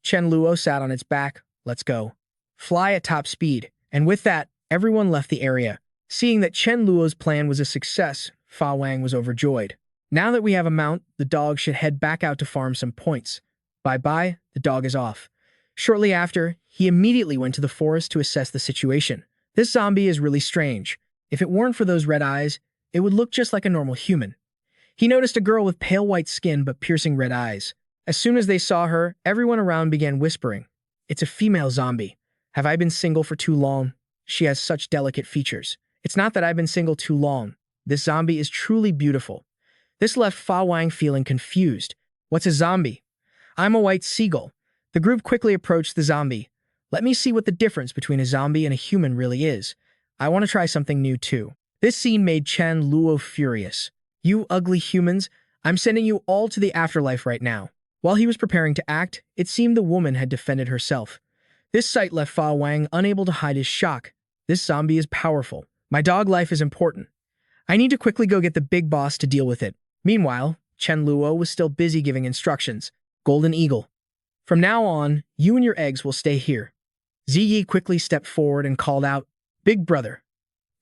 Chen Luo sat on its back. Let's go. Fly at top speed. And with that, everyone left the area. Seeing that Chen Luo's plan was a success, Fa Wang was overjoyed. Now that we have a mount, the dog should head back out to farm some points. Bye-bye, the dog is off. Shortly after, he immediately went to the forest to assess the situation. This zombie is really strange. If it weren't for those red eyes, it would look just like a normal human. He noticed a girl with pale white skin but piercing red eyes. As soon as they saw her, everyone around began whispering, "It's a female zombie. Have I been single for too long? She has such delicate features." It's not that I've been single too long. This zombie is truly beautiful. This left Fa Wang feeling confused. What's a zombie? I'm a white seagull. The group quickly approached the zombie. Let me see what the difference between a zombie and a human really is. I want to try something new too. This scene made Chen Luo furious. You ugly humans, I'm sending you all to the afterlife right now. While he was preparing to act, it seemed the woman had defended herself. This sight left Fa Wang unable to hide his shock. This zombie is powerful. My dog life is important. I need to quickly go get the big boss to deal with it. Meanwhile, Chen Luo was still busy giving instructions. Golden Eagle. From now on, you and your eggs will stay here. Ziyi quickly stepped forward and called out, Big brother.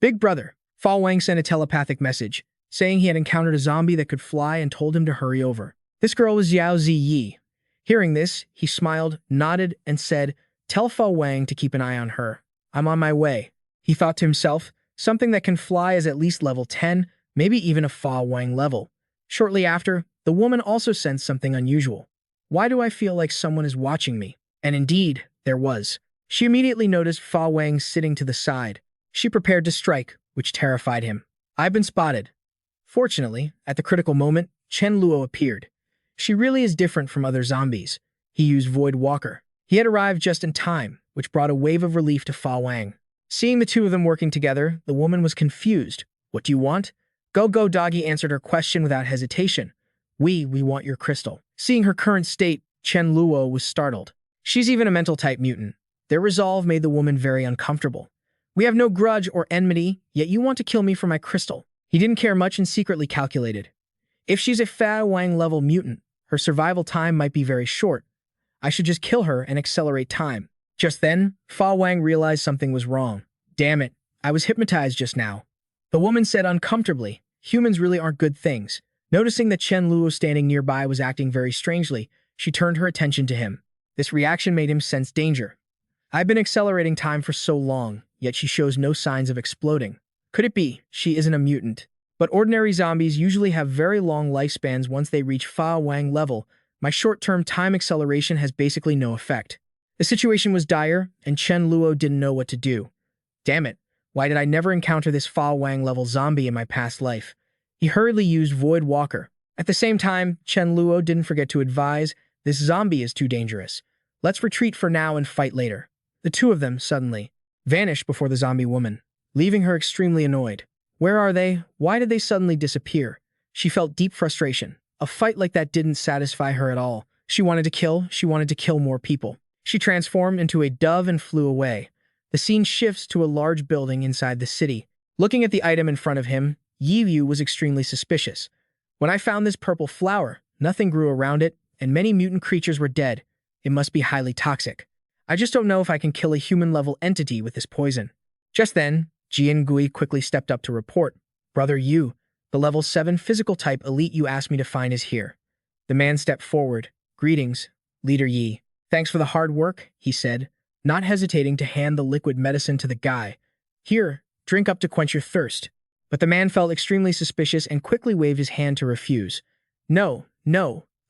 Big brother. Fa Wang sent a telepathic message, saying he had encountered a zombie that could fly and told him to hurry over. This girl was Yao Ziyi. Hearing this, he smiled, nodded, and said, Tell Fa Wang to keep an eye on her. I'm on my way. He thought to himself, something that can fly is at least level 10, maybe even a Fa Wang level. Shortly after, the woman also sensed something unusual. Why do I feel like someone is watching me? And indeed, there was. She immediately noticed Fa Wang sitting to the side. She prepared to strike, which terrified him. I've been spotted. Fortunately, at the critical moment, Chen Luo appeared. She really is different from other zombies. He used Void Walker. He had arrived just in time, which brought a wave of relief to Fa Wang. Seeing the two of them working together, the woman was confused. What do you want? Go Doggy answered her question without hesitation. We want your crystal. Seeing her current state, Chen Luo was startled. She's even a mental type mutant. Their resolve made the woman very uncomfortable. We have no grudge or enmity, yet you want to kill me for my crystal. He didn't care much and secretly calculated. If she's a Fa Wang level mutant, her survival time might be very short. I should just kill her and accelerate time. Just then, Fa Wang realized something was wrong. Damn it, I was hypnotized just now. The woman said uncomfortably, humans really aren't good things. Noticing that Chen Luo standing nearby was acting very strangely, she turned her attention to him. This reaction made him sense danger. I've been accelerating time for so long, yet she shows no signs of exploding. Could it be she isn't a mutant? But ordinary zombies usually have very long lifespans once they reach Fa Wang level. My short-term time acceleration has basically no effect. The situation was dire, and Chen Luo didn't know what to do. Damn it, why did I never encounter this Fa Wang level zombie in my past life? He hurriedly used Void Walker. At the same time, Chen Luo didn't forget to advise, this zombie is too dangerous. Let's retreat for now and fight later. The two of them, suddenly, vanished before the zombie woman, leaving her extremely annoyed. Where are they? Why did they suddenly disappear? She felt deep frustration. A fight like that didn't satisfy her at all. She wanted to kill more people. She transformed into a dove and flew away. The scene shifts to a large building inside the city. Looking at the item in front of him, Yi Yu was extremely suspicious. When I found this purple flower, nothing grew around it, and many mutant creatures were dead. It must be highly toxic. I just don't know if I can kill a human-level entity with this poison. Just then, Jian Gui quickly stepped up to report. Brother Yu, the level 7 physical type elite you asked me to find is here. The man stepped forward. Greetings, Leader Yi. Thanks for the hard work, he said, not hesitating to hand the liquid medicine to the guy. Here, drink up to quench your thirst. But the man felt extremely suspicious and quickly waved his hand to refuse. No,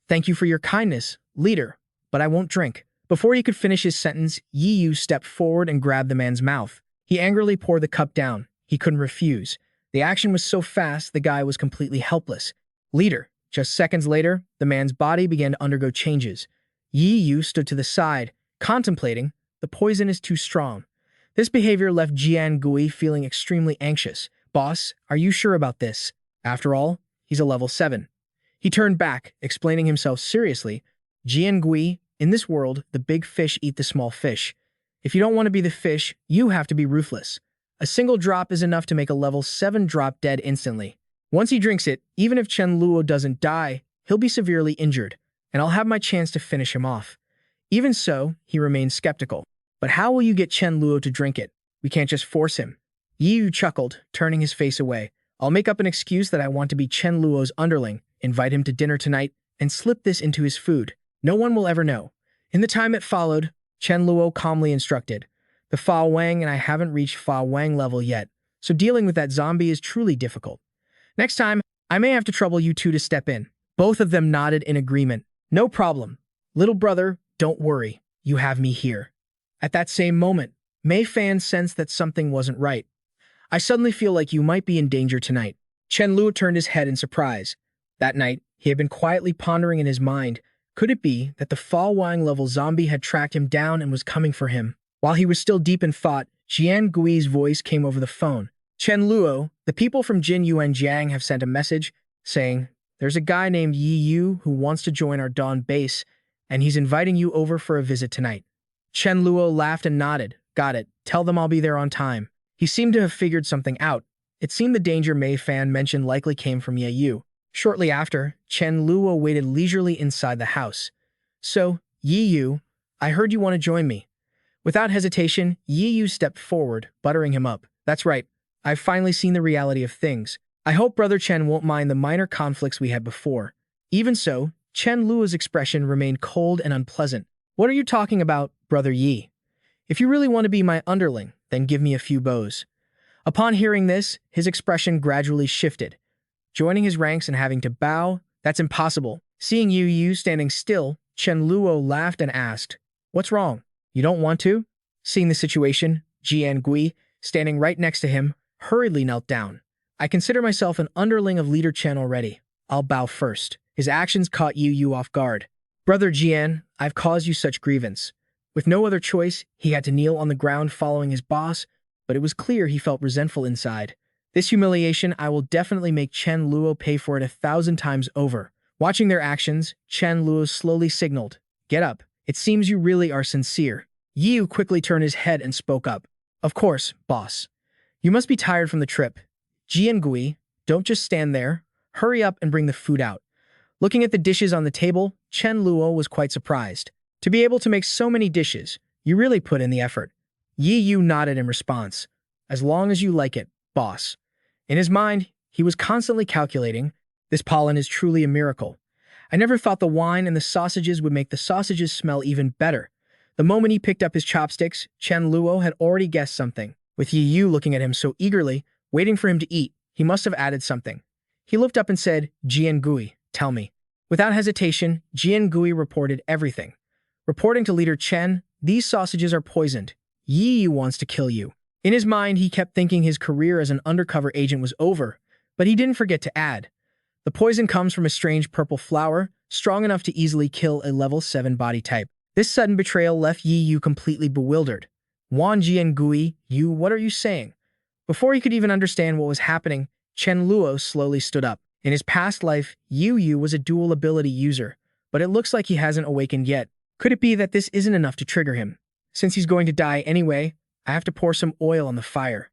thank you for your kindness, leader, but I won't drink. Before he could finish his sentence, Yi Yu stepped forward and grabbed the man's mouth. He angrily poured the cup down. He couldn't refuse. The action was so fast, the guy was completely helpless. Leader. Just seconds later, the man's body began to undergo changes. Yi Yu stood to the side, contemplating. The poison is too strong. This behavior left Jian Gui feeling extremely anxious. Boss, are you sure about this? After all, he's a level 7. He turned back, explaining himself seriously. Jian Gui, in this world, the big fish eat the small fish. If you don't want to be the fish, you have to be ruthless. A single drop is enough to make a level 7 drop dead instantly. Once he drinks it, even if Chen Luo doesn't die, he'll be severely injured, and I'll have my chance to finish him off. Even so, he remained skeptical. But how will you get Chen Luo to drink it? We can't just force him. Yi Yu chuckled, turning his face away. I'll make up an excuse that I want to be Chen Luo's underling, invite him to dinner tonight, and slip this into his food. No one will ever know. In the time it followed, Chen Luo calmly instructed, the Fa Wang and I haven't reached Fa Wang level yet, so dealing with that zombie is truly difficult. Next time, I may have to trouble you two to step in. Both of them nodded in agreement. No problem. Little brother, don't worry. You have me here. At that same moment, Mei Fan sensed that something wasn't right. I suddenly feel like you might be in danger tonight. Chen Luo turned his head in surprise. That night, he had been quietly pondering in his mind, could it be that the Fa Wang level zombie had tracked him down and was coming for him? While he was still deep in thought, Jian Gui's voice came over the phone. Chen Luo, the people from Jin Yuanjiang have sent a message saying, there's a guy named Yi Yu who wants to join our Dawn base, and he's inviting you over for a visit tonight. Chen Luo laughed and nodded. Got it. Tell them I'll be there on time. He seemed to have figured something out. It seemed the danger Mei Fan mentioned likely came from Ye Yu. Shortly after, Chen Luo waited leisurely inside the house. So, Yi Yu, I heard you want to join me. Without hesitation, Yi Yu stepped forward, buttering him up. That's right. I've finally seen the reality of things. I hope Brother Chen won't mind the minor conflicts we had before. Even so, Chen Luo's expression remained cold and unpleasant. What are you talking about, Brother Yi? If you really want to be my underling, then give me a few bows. Upon hearing this, his expression gradually shifted. Joining his ranks and having to bow, that's impossible. Seeing Yu Yu standing still, Chen Luo laughed and asked, What's wrong? You don't want to? Seeing the situation, Jian Gui, standing right next to him, hurriedly knelt down. I consider myself an underling of Leader Chen already. I'll bow first. His actions caught Yu Yu off guard. Brother Jian, I've caused you such grievance. With no other choice, he had to kneel on the ground following his boss, but it was clear he felt resentful inside. This humiliation, I will definitely make Chen Luo pay for it 1,000 times over. Watching their actions, Chen Luo slowly signaled, Get up. It seems you really are sincere. Yi Yu quickly turned his head and spoke up. Of course, boss. You must be tired from the trip. Jian Gui, don't just stand there. Hurry up and bring the food out. Looking at the dishes on the table, Chen Luo was quite surprised. To be able to make so many dishes, you really put in the effort. Yi Yu nodded in response. As long as you like it, boss. In his mind, he was constantly calculating, this pollen is truly a miracle. I never thought the wine and the sausages would make the sausages smell even better. The moment he picked up his chopsticks, Chen Luo had already guessed something. With Yi Yu looking at him so eagerly, waiting for him to eat, he must have added something. He looked up and said, Jian Gui, tell me. Without hesitation, Jian Gui reported everything. Reporting to Leader Chen, these sausages are poisoned. Yi Yu wants to kill you. In his mind, he kept thinking his career as an undercover agent was over, but he didn't forget to add. The poison comes from a strange purple flower, strong enough to easily kill a level 7 body type. This sudden betrayal left Yi Yu completely bewildered. Wan Jian Gui, you, what are you saying? Before he could even understand what was happening, Chen Luo slowly stood up. In his past life, Yu Yu was a dual ability user, but it looks like he hasn't awakened yet. Could it be that this isn't enough to trigger him? Since he's going to die anyway, I have to pour some oil on the fire.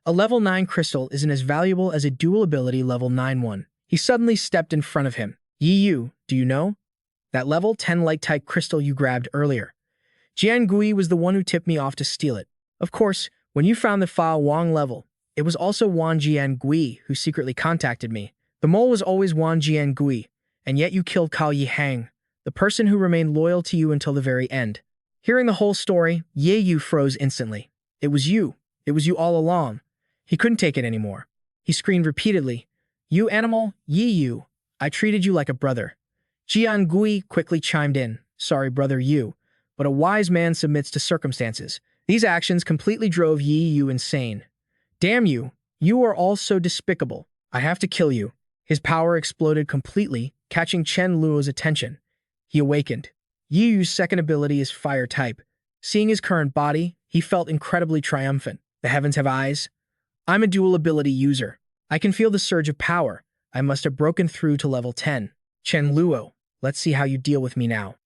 A level 9 crystal isn't as valuable as a dual ability level 9 one. He suddenly stepped in front of him. Yi Yu, do you know? That level 10 light-type crystal you grabbed earlier. Jian Gui was the one who tipped me off to steal it. Of course, when you found the Fa Wang level, it was also Wan Jian Gui who secretly contacted me. The mole was always Wan Jian Gui, and yet you killed Cao Yi Hang, the person who remained loyal to you until the very end. Hearing the whole story, Ye Yu froze instantly. It was you. It was you all along. He couldn't take it anymore. He screamed repeatedly, You animal, Yi Yu, I treated you like a brother. Jian Gui quickly chimed in, Sorry, brother Yu, but a wise man submits to circumstances. These actions completely drove Yi Yu insane. Damn you, you are all so despicable. I have to kill you. His power exploded completely, catching Chen Luo's attention. He awakened. Yi Yu's second ability is fire type. Seeing his current body, he felt incredibly triumphant. The heavens have eyes. I'm a dual ability user. I can feel the surge of power. I must have broken through to level 10. Chen Luo, let's see how you deal with me now.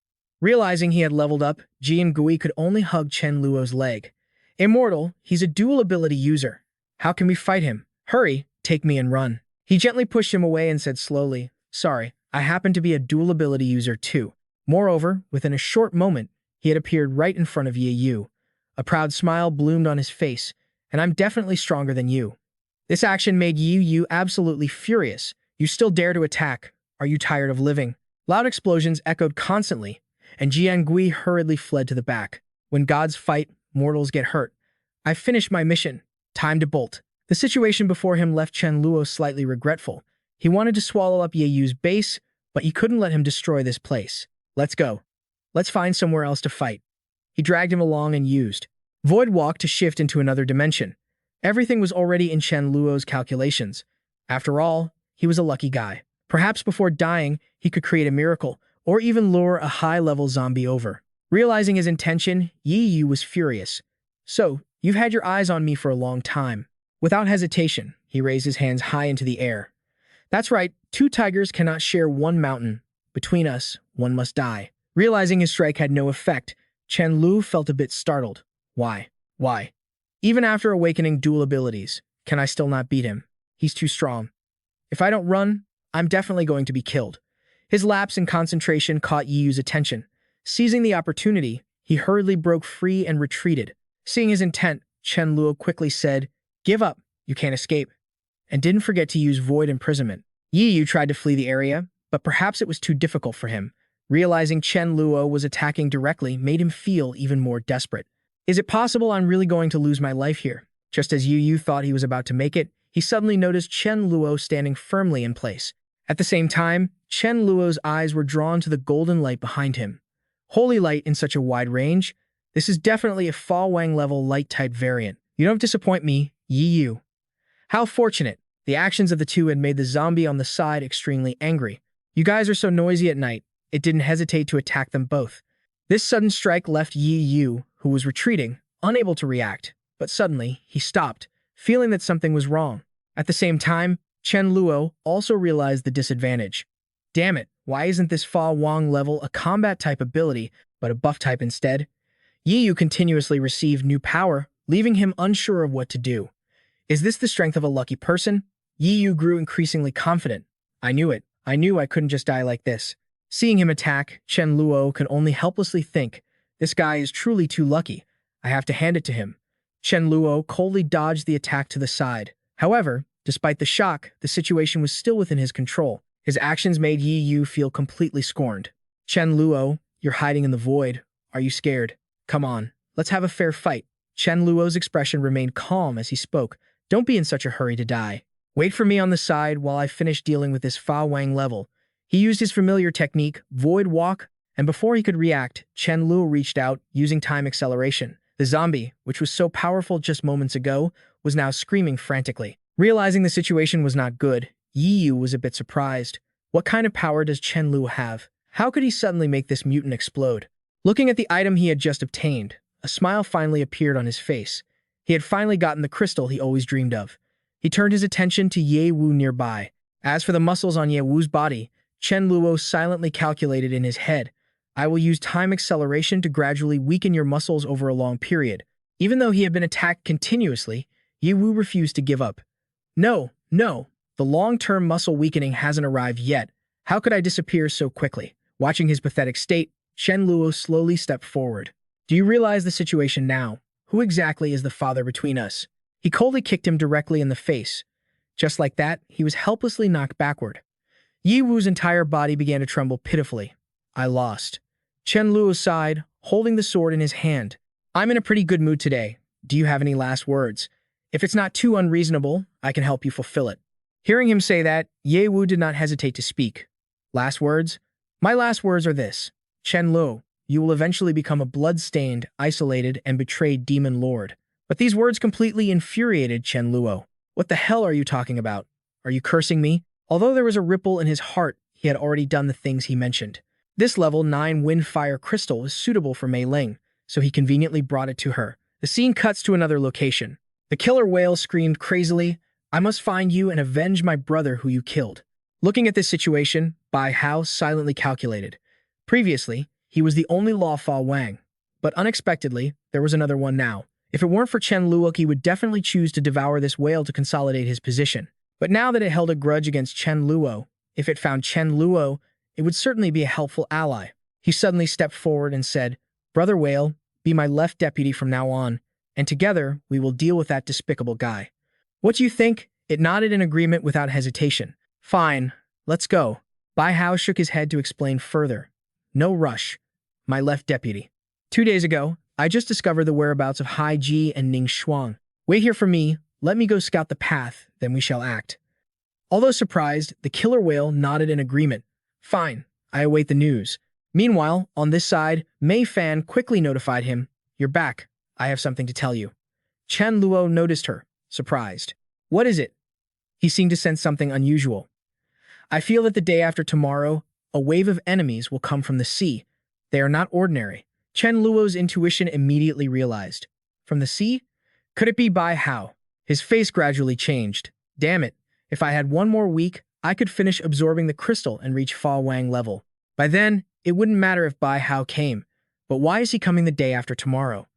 Realizing he had leveled up, Jian Gui could only hug Chen Luo's leg. Immortal, he's a dual ability user. How can we fight him? Hurry, take me and run. He gently pushed him away and said slowly, Sorry, I happen to be a dual ability user too. Moreover, within a short moment, he had appeared right in front of Ye Yu. A proud smile bloomed on his face, and I'm definitely stronger than you. This action made Yu Yu absolutely furious. You still dare to attack? Are you tired of living? Loud explosions echoed constantly, and Jian Gui hurriedly fled to the back. When gods fight, mortals get hurt. I've finished my mission. Time to bolt. The situation before him left Chen Luo slightly regretful. He wanted to swallow up Ye Yu's base, but he couldn't let him destroy this place. Let's go. Let's find somewhere else to fight. He dragged him along and used Void Walk to shift into another dimension. Everything was already in Chen Luo's calculations. After all, he was a lucky guy. Perhaps before dying, he could create a miracle, or even lure a high-level zombie over. Realizing his intention, Yi Yu was furious. So, you've had your eyes on me for a long time. Without hesitation, he raised his hands high into the air. That's right, 2 tigers cannot share one mountain. Between us, one must die. Realizing his strike had no effect, Chen Luo felt a bit startled. Why? Why? Even after awakening dual abilities, can I still not beat him? He's too strong. If I don't run, I'm definitely going to be killed. His lapse in concentration caught Yi Yu's attention. Seizing the opportunity, he hurriedly broke free and retreated. Seeing his intent, Chen Luo quickly said, "Give up, you can't escape," and didn't forget to use Void Imprisonment. Yi Yu tried to flee the area, but perhaps it was too difficult for him. Realizing Chen Luo was attacking directly made him feel even more desperate. Is it possible I'm really going to lose my life here? Just as Yi Yu thought he was about to make it, he suddenly noticed Chen Luo standing firmly in place. At the same time, Chen Luo's eyes were drawn to the golden light behind him. Holy light in such a wide range? This is definitely a Fa Wang level light-type variant. You don't disappoint me, Yi Yu. How fortunate. The actions of the two had made the zombie on the side extremely angry. You guys are so noisy at night. It didn't hesitate to attack them both. This sudden strike left Yi Yu, who was retreating, unable to react. But suddenly, he stopped, feeling that something was wrong. At the same time, Chen Luo also realized the disadvantage. Damn it, why isn't this Fa Wang level a combat-type ability, but a buff-type instead? Yi Yu continuously received new power, leaving him unsure of what to do. Is this the strength of a lucky person? Yi Yu grew increasingly confident. I knew it. I knew I couldn't just die like this. Seeing him attack, Chen Luo could only helplessly think, this guy is truly too lucky. I have to hand it to him. Chen Luo coldly dodged the attack to the side. However, despite the shock, the situation was still within his control. His actions made Yi Yu feel completely scorned. Chen Luo, you're hiding in the void. Are you scared? Come on, let's have a fair fight. Chen Luo's expression remained calm as he spoke. Don't be in such a hurry to die. Wait for me on the side while I finish dealing with this Fa Wang level. He used his familiar technique, Void Walk, and before he could react, Chen Luo reached out, using time acceleration. The zombie, which was so powerful just moments ago, was now screaming frantically. Realizing the situation was not good, Yi Yu was a bit surprised. What kind of power does Chen Luo have? How could he suddenly make this mutant explode? Looking at the item he had just obtained, a smile finally appeared on his face. He had finally gotten the crystal he always dreamed of. He turned his attention to Ye Wu nearby. As for the muscles on Ye Wu's body, Chen Luo silently calculated in his head, I will use time acceleration to gradually weaken your muscles over a long period. Even though he had been attacked continuously, Ye Wu refused to give up. No, the long-term muscle weakening hasn't arrived yet. How could I disappear so quickly? Watching his pathetic state, Chen Luo slowly stepped forward. Do you realize the situation now? Who exactly is the father between us? He coldly kicked him directly in the face. Just like that, he was helplessly knocked backward. Yi Wu's entire body began to tremble pitifully. I lost. Chen Luo sighed, holding the sword in his hand. I'm in a pretty good mood today. Do you have any last words? If it's not too unreasonable, I can help you fulfill it. Hearing him say that, Ye Wu did not hesitate to speak. Last words? My last words are this. Chen Luo, you will eventually become a blood-stained, isolated, and betrayed demon lord. But these words completely infuriated Chen Luo. What the hell are you talking about? Are you cursing me? Although there was a ripple in his heart, he had already done the things he mentioned. This level 9 Wind Fire crystal was suitable for Mei Ling, so he conveniently brought it to her. The scene cuts to another location. The killer whale screamed crazily, I must find you and avenge my brother who you killed. Looking at this situation, Bai Hao silently calculated. Previously, he was the only Law Fa Wang, but unexpectedly, there was another one now. If it weren't for Chen Luo, he would definitely choose to devour this whale to consolidate his position. But now that it held a grudge against Chen Luo, if it found Chen Luo, it would certainly be a helpful ally. He suddenly stepped forward and said, Brother Whale, be my left deputy from now on, and together we will deal with that despicable guy. What do you think? It nodded in agreement without hesitation. Fine, let's go. Bai Hao shook his head to explain further. No rush. My left deputy. 2 days ago, I just discovered the whereabouts of Hai Ji and Ning Shuang. Wait here for me, let me go scout the path, then we shall act. Although surprised, the killer whale nodded in agreement. Fine, I await the news. Meanwhile, on this side, Mei Fan quickly notified him, You're back, I have something to tell you. Chen Luo noticed her, surprised. What is it? He seemed to sense something unusual. I feel that the day after tomorrow, a wave of enemies will come from the sea. They are not ordinary. Chen Luo's intuition immediately realized. From the sea? Could it be Bai Hao? His face gradually changed. Damn it, if I had one more week, I could finish absorbing the crystal and reach Fa Wang level. By then, it wouldn't matter if Bai Hao came. But why is he coming the day after tomorrow?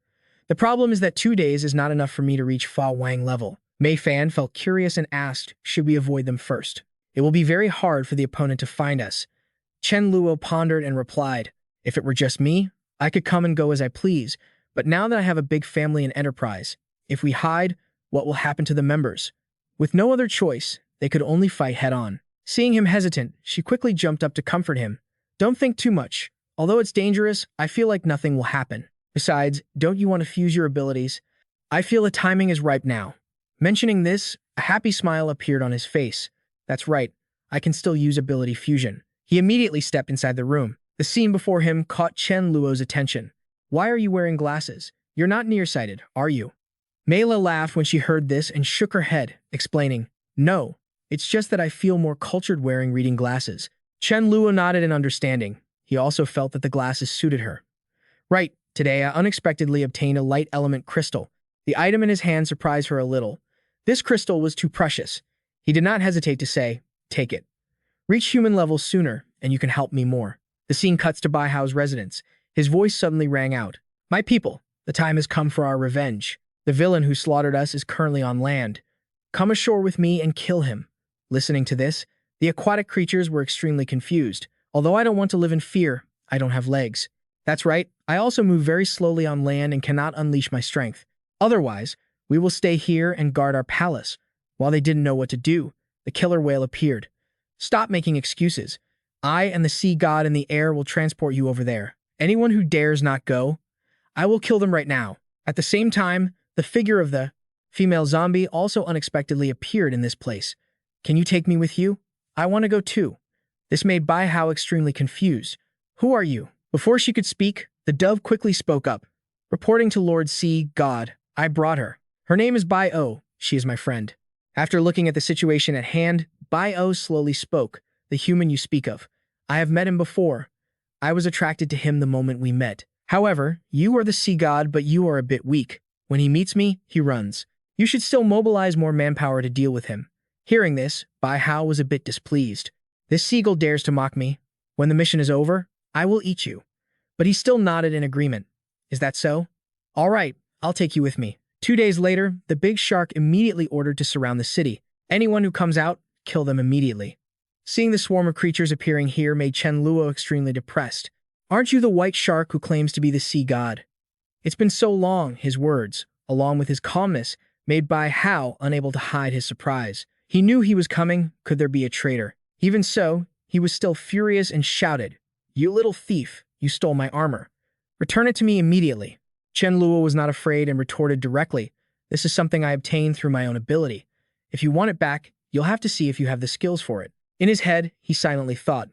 The problem is that 2 days is not enough for me to reach Fa Wang level. Mei Fan felt curious and asked, should we avoid them first? It will be very hard for the opponent to find us. Chen Luo pondered and replied, if it were just me, I could come and go as I please, but now that I have a big family and enterprise, if we hide, what will happen to the members? With no other choice, they could only fight head-on. Seeing him hesitant, she quickly jumped up to comfort him. Don't think too much. Although it's dangerous, I feel like nothing will happen. Besides, don't you want to fuse your abilities? I feel the timing is ripe now. Mentioning this, a happy smile appeared on his face. That's right, I can still use ability fusion. He immediately stepped inside the room. The scene before him caught Chen Luo's attention. Why are you wearing glasses? You're not nearsighted, are you? Mela laughed when she heard this and shook her head, explaining, no, it's just that I feel more cultured wearing reading glasses. Chen Luo nodded in understanding. He also felt that the glasses suited her. Right, today I unexpectedly obtained a light element crystal. The item in his hand surprised her a little. This crystal was too precious. He did not hesitate to say, take it. Reach human level sooner, and you can help me more. The scene cuts to Bai Hao's residence. His voice suddenly rang out. My people, the time has come for our revenge. The villain who slaughtered us is currently on land. Come ashore with me and kill him. Listening to this, the aquatic creatures were extremely confused. Although I don't want to live in fear, I don't have legs. That's right, I also move very slowly on land and cannot unleash my strength. Otherwise, we will stay here and guard our palace. While they didn't know what to do, the killer whale appeared. Stop making excuses. I and the sea god in the air will transport you over there. Anyone who dares not go, I will kill them right now. At the same time, the figure of the female zombie also unexpectedly appeared in this place. Can you take me with you? I want to go too. This made Bai Hao extremely confused. Who are you? Before she could speak, the dove quickly spoke up. Reporting to Lord Sea God, I brought her. Her name is Bai O. She is my friend. After looking at the situation at hand, Bai O slowly spoke. The human you speak of. I have met him before. I was attracted to him the moment we met. However, you are the sea god, but you are a bit weak. When he meets me, he runs. You should still mobilize more manpower to deal with him. Hearing this, Bai Hao was a bit displeased. This seagull dares to mock me. When the mission is over, I will eat you. But he still nodded in agreement. Is that so? All right, I'll take you with me. 2 days later, the big shark immediately ordered to surround the city. Anyone who comes out, kill them immediately. Seeing the swarm of creatures appearing here made Chen Luo extremely depressed. Aren't you the white shark who claims to be the sea god? It's been so long, his words, along with his calmness, made Bai Hao unable to hide his surprise. He knew he was coming, could there be a traitor? Even so, he was still furious and shouted, You little thief, you stole my armor. Return it to me immediately. Chen Luo was not afraid and retorted directly, This is something I obtained through my own ability. If you want it back, you'll have to see if you have the skills for it. In his head, he silently thought,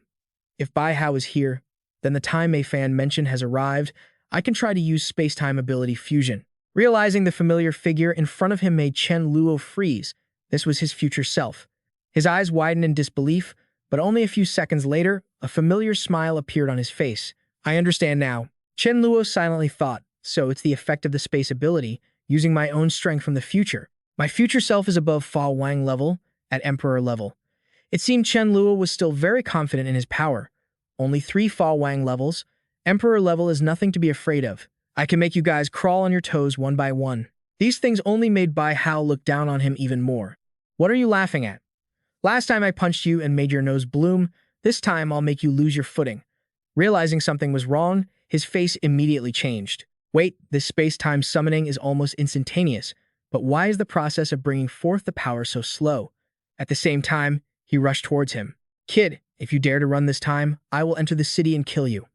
if Bai Hao is here, then the time Mei Fan mentioned has arrived. I can try to use space-time ability fusion. Realizing the familiar figure in front of him made Chen Luo freeze. This was his future self. His eyes widened in disbelief, but only a few seconds later, a familiar smile appeared on his face. I understand now. Chen Luo silently thought, so it's the effect of the space ability, using my own strength from the future. My future self is above Fa Wang level, at Emperor level. It seemed Chen Luo was still very confident in his power. Only 3 Fa Wang levels. Emperor level is nothing to be afraid of. I can make you guys crawl on your toes one by one. These things only made Bai Hao look down on him even more. What are you laughing at? Last time I punched you and made your nose bloom. This time I'll make you lose your footing. Realizing something was wrong, his face immediately changed. Wait, this space-time summoning is almost instantaneous, but why is the process of bringing forth the power so slow? At the same time, he rushed towards him. Kid, if you dare to run this time, I will enter the city and kill you.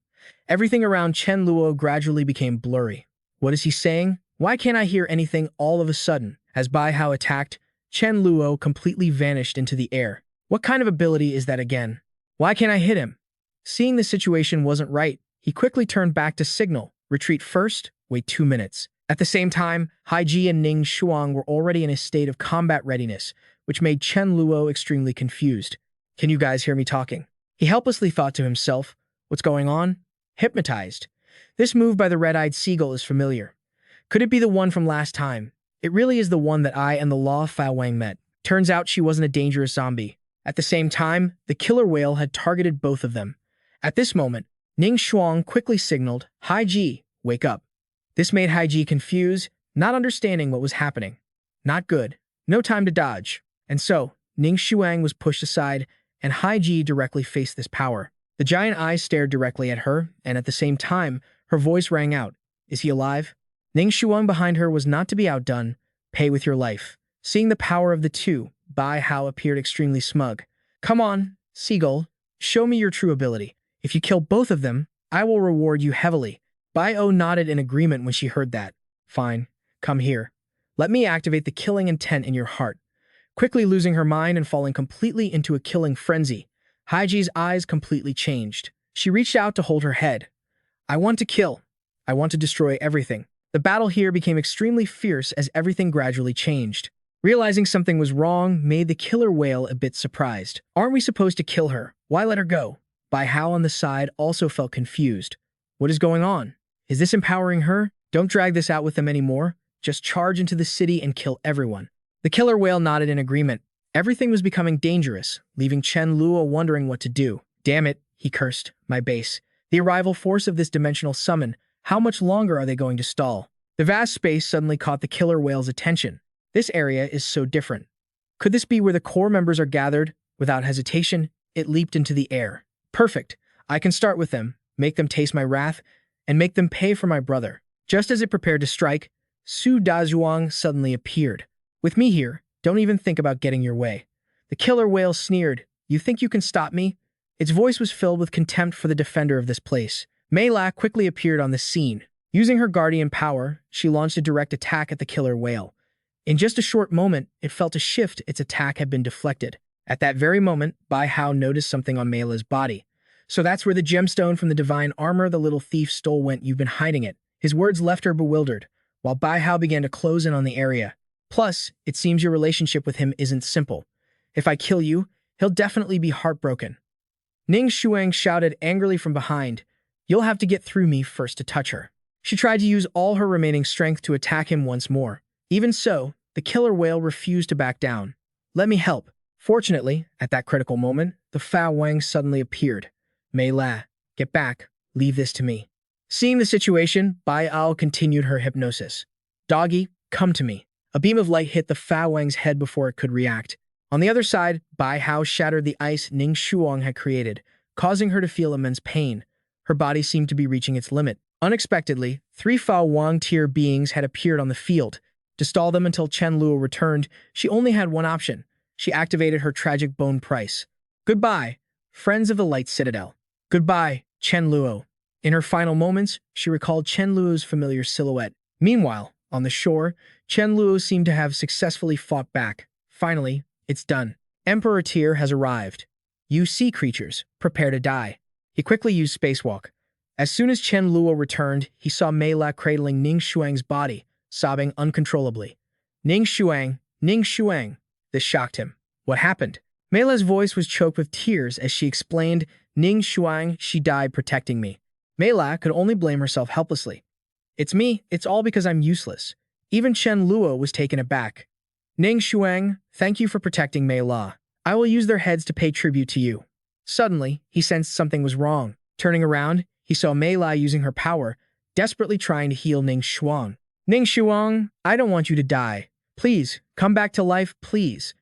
Everything around Chen Luo gradually became blurry. What is he saying? Why can't I hear anything all of a sudden? As Bai Hao attacked, Chen Luo completely vanished into the air. What kind of ability is that again? Why can't I hit him? Seeing the situation wasn't right, he quickly turned back to signal, retreat first, wait 2 minutes. At the same time, Haiji and Ning Shuang were already in a state of combat readiness, which made Chen Luo extremely confused. Can you guys hear me talking? He helplessly thought to himself, what's going on? Hypnotized. This move by the red-eyed seagull is familiar. Could it be the one from last time? It really is the one that I and the Law of Fa Wang met. Turns out she wasn't a dangerous zombie. At the same time, the killer whale had targeted both of them. At this moment, Ning Shuang quickly signaled, "Hai Ji, wake up." This made Hai Ji confused, not understanding what was happening. Not good. No time to dodge. And so, Ning Shuang was pushed aside, and Hai Ji directly faced this power. The giant eyes stared directly at her, and at the same time, her voice rang out, "Is he alive?" Ning Shuang behind her was not to be outdone. "Pay with your life." Seeing the power of the two, Bai Hao appeared extremely smug. "Come on, Seagull, show me your true ability. If you kill both of them, I will reward you heavily." Bai O nodded in agreement when she heard that. "Fine, come here. Let me activate the killing intent in your heart." Quickly losing her mind and falling completely into a killing frenzy, Haiji's eyes completely changed. She reached out to hold her head. "I want to kill. I want to destroy everything." The battle here became extremely fierce as everything gradually changed. Realizing something was wrong made the killer whale a bit surprised. "Aren't we supposed to kill her? Why let her go?" Bai Hao on the side also felt confused. "What is going on? Is this empowering her? Don't drag this out with them anymore. Just charge into the city and kill everyone." The killer whale nodded in agreement. Everything was becoming dangerous, leaving Chen Luo wondering what to do. "Damn it," he cursed, "my base. The arrival force of this dimensional summon. How much longer are they going to stall?" The vast space suddenly caught the killer whale's attention. This area is so different. Could this be where the core members are gathered? Without hesitation, it leaped into the air. "Perfect. I can start with them, make them taste my wrath, and make them pay for my brother." Just as it prepared to strike, Su Dazhuang suddenly appeared. "With me here, don't even think about getting your way." The killer whale sneered. "You think you can stop me?" Its voice was filled with contempt for the defender of this place. Mei La quickly appeared on the scene. Using her guardian power, she launched a direct attack at the killer whale. In just a short moment, it felt a shift. Its attack had been deflected. At that very moment, Bai Hao noticed something on Mei La's body. "So that's where the gemstone from the divine armor the little thief stole went. You've been hiding it." His words left her bewildered, while Bai Hao began to close in on the area. "Plus, it seems your relationship with him isn't simple. If I kill you, he'll definitely be heartbroken." Ning Shuang shouted angrily from behind, "You'll have to get through me first to touch her." She tried to use all her remaining strength to attack him once more. Even so, the killer whale refused to back down. "Let me help." Fortunately, at that critical moment, the Fa Wang suddenly appeared. "Mei La, get back. Leave this to me." Seeing the situation, Bai Ao continued her hypnosis. "Doggy, come to me." A beam of light hit the Fa Wang's head before it could react. On the other side, Bai Hao shattered the ice Ning Shuang had created, causing her to feel immense pain. Her body seemed to be reaching its limit. Unexpectedly, 3 Fa Wang tier beings had appeared on the field. To stall them until Chen Luo returned, she only had one option. She activated her tragic bone price. "Goodbye, friends of the Light Citadel. Goodbye, Chen Luo." In her final moments, she recalled Chen Luo's familiar silhouette. Meanwhile, on the shore, Chen Luo seemed to have successfully fought back. Finally, it's done. Emperor Tyr has arrived. "You sea creatures, prepare to die." He quickly used spacewalk. As soon as Chen Luo returned, he saw Mei La cradling Ning Shuang's body, sobbing uncontrollably. "Ning Shuang, Ning Shuang." This shocked him. "What happened?" Mei La's voice was choked with tears as she explained, "Ning Shuang, she died protecting me." Mei La could only blame herself helplessly. "It's me, it's all because I'm useless." Even Chen Luo was taken aback. "Ning Shuang, thank you for protecting Mei La. I will use their heads to pay tribute to you." Suddenly, he sensed something was wrong. Turning around, he saw Mei La using her power, desperately trying to heal Ning Shuang. "Ning Shuang, I don't want you to die. Please, come back to life, please."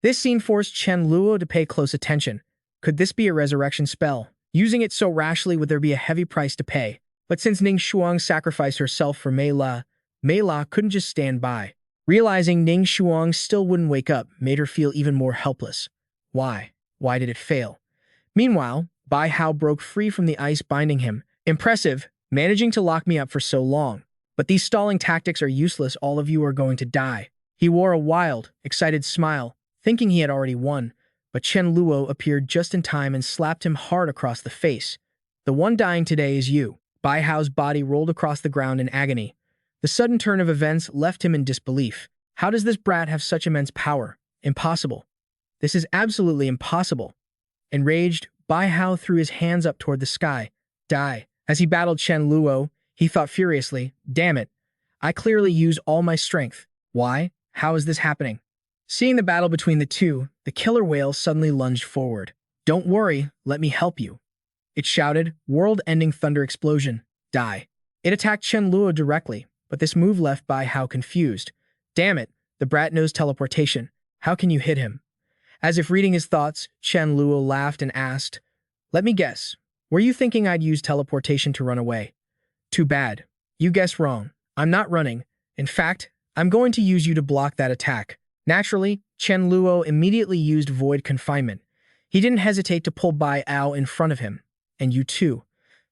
This scene forced Chen Luo to pay close attention. Could this be a resurrection spell? Using it so rashly, would there be a heavy price to pay? But since Ning Shuang sacrificed herself for Mei La couldn't just stand by. Realizing Ning Shuang still wouldn't wake up made her feel even more helpless. Why? Why did it fail? Meanwhile, Bai Hao broke free from the ice binding him. "Impressive, managing to lock me up for so long. But these stalling tactics are useless. All of you are going to die." He wore a wild, excited smile, thinking he had already won. But Chen Luo appeared just in time and slapped him hard across the face. "The one dying today is you." Bai Hao's body rolled across the ground in agony. The sudden turn of events left him in disbelief. How does this brat have such immense power? Impossible. This is absolutely impossible. Enraged, Bai Hao threw his hands up toward the sky. "Die." As he battled Chen Luo, he thought furiously, "Damn it. I clearly use all my strength. Why? How is this happening?" Seeing the battle between the two, the killer whale suddenly lunged forward. "Don't worry, let me help you." It shouted, world-ending thunder explosion. Die. It attacked Chen Luo directly, but this move left Bai Hao confused. Damn it, the brat knows teleportation. How can you hit him? As if reading his thoughts, Chen Luo laughed and asked, let me guess. Were you thinking I'd use teleportation to run away? Too bad. You guessed wrong. I'm not running. In fact, I'm going to use you to block that attack. Naturally, Chen Luo immediately used Void Confinement. He didn't hesitate to pull Bai Ao in front of him. And you too.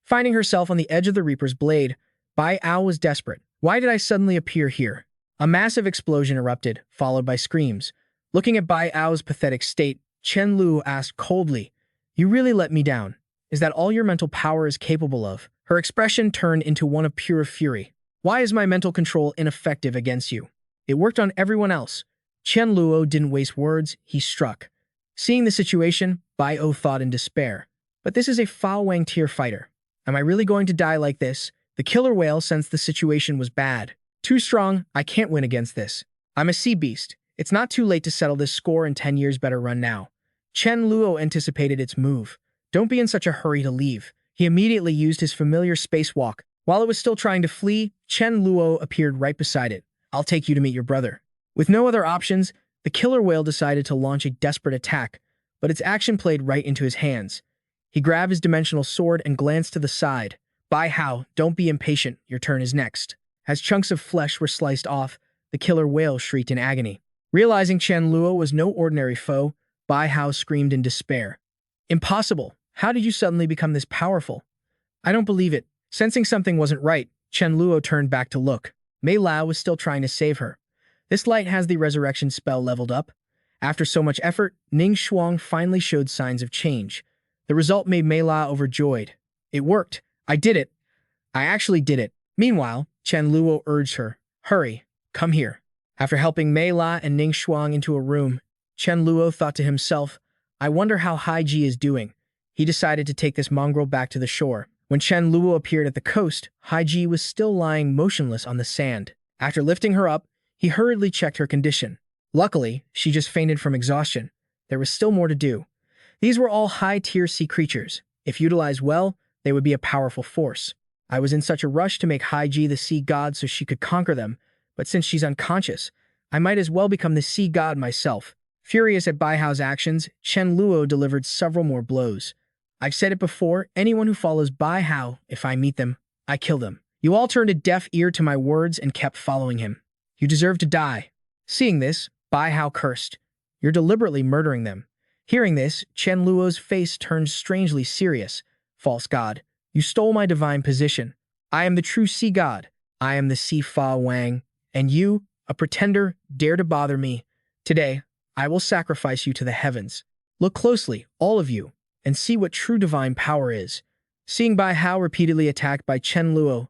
Finding herself on the edge of the Reaper's blade, Bai Ao was desperate. Why did I suddenly appear here? A massive explosion erupted, followed by screams. Looking at Bai Ao's pathetic state, Chen Luo asked coldly, you really let me down. Is that all your mental power is capable of? Her expression turned into one of pure fury. Why is my mental control ineffective against you? It worked on everyone else. Chen Luo didn't waste words, he struck. Seeing the situation, Bai Ao thought in despair. But this is a Fa Wang tier fighter. Am I really going to die like this? The killer whale sensed the situation was bad. Too strong, I can't win against this. I'm a sea beast. It's not too late to settle this score and 10 years better run now. Chen Luo anticipated its move. Don't be in such a hurry to leave. He immediately used his familiar spacewalk. While it was still trying to flee, Chen Luo appeared right beside it. I'll take you to meet your brother. With no other options, the killer whale decided to launch a desperate attack, but its action played right into his hands. He grabbed his dimensional sword and glanced to the side. Bai Hao, don't be impatient, your turn is next. As chunks of flesh were sliced off, the killer whale shrieked in agony. Realizing Chen Luo was no ordinary foe, Bai Hao screamed in despair. Impossible! How did you suddenly become this powerful? I don't believe it. Sensing something wasn't right, Chen Luo turned back to look. Mei Lao was still trying to save her. This light has the resurrection spell leveled up. After so much effort, Ning Shuang finally showed signs of change. The result made Mei Lao overjoyed. It worked. I did it. I actually did it. Meanwhile, Chen Luo urged her. Hurry, come here. After helping Mei La and Ning Shuang into a room, Chen Luo thought to himself, I wonder how Hai Ji is doing. He decided to take this mongrel back to the shore. When Chen Luo appeared at the coast, Hai Ji was still lying motionless on the sand. After lifting her up, he hurriedly checked her condition. Luckily, she just fainted from exhaustion. There was still more to do. These were all high-tier sea creatures. If utilized well, they would be a powerful force. I was in such a rush to make Hai Ji the sea god so she could conquer them, but since she's unconscious, I might as well become the sea god myself. Furious at Bai Hao's actions, Chen Luo delivered several more blows. I've said it before, anyone who follows Bai Hao, if I meet them, I kill them. You all turned a deaf ear to my words and kept following him. You deserve to die. Seeing this, Bai Hao cursed. You're deliberately murdering them. Hearing this, Chen Luo's face turned strangely serious. False god, you stole my divine position. I am the true sea god. I am the sea Fa Wang. And you, a pretender, dare to bother me. Today, I will sacrifice you to the heavens. Look closely, all of you, and see what true divine power is. Seeing Bai Hao repeatedly attacked by Chen Luo,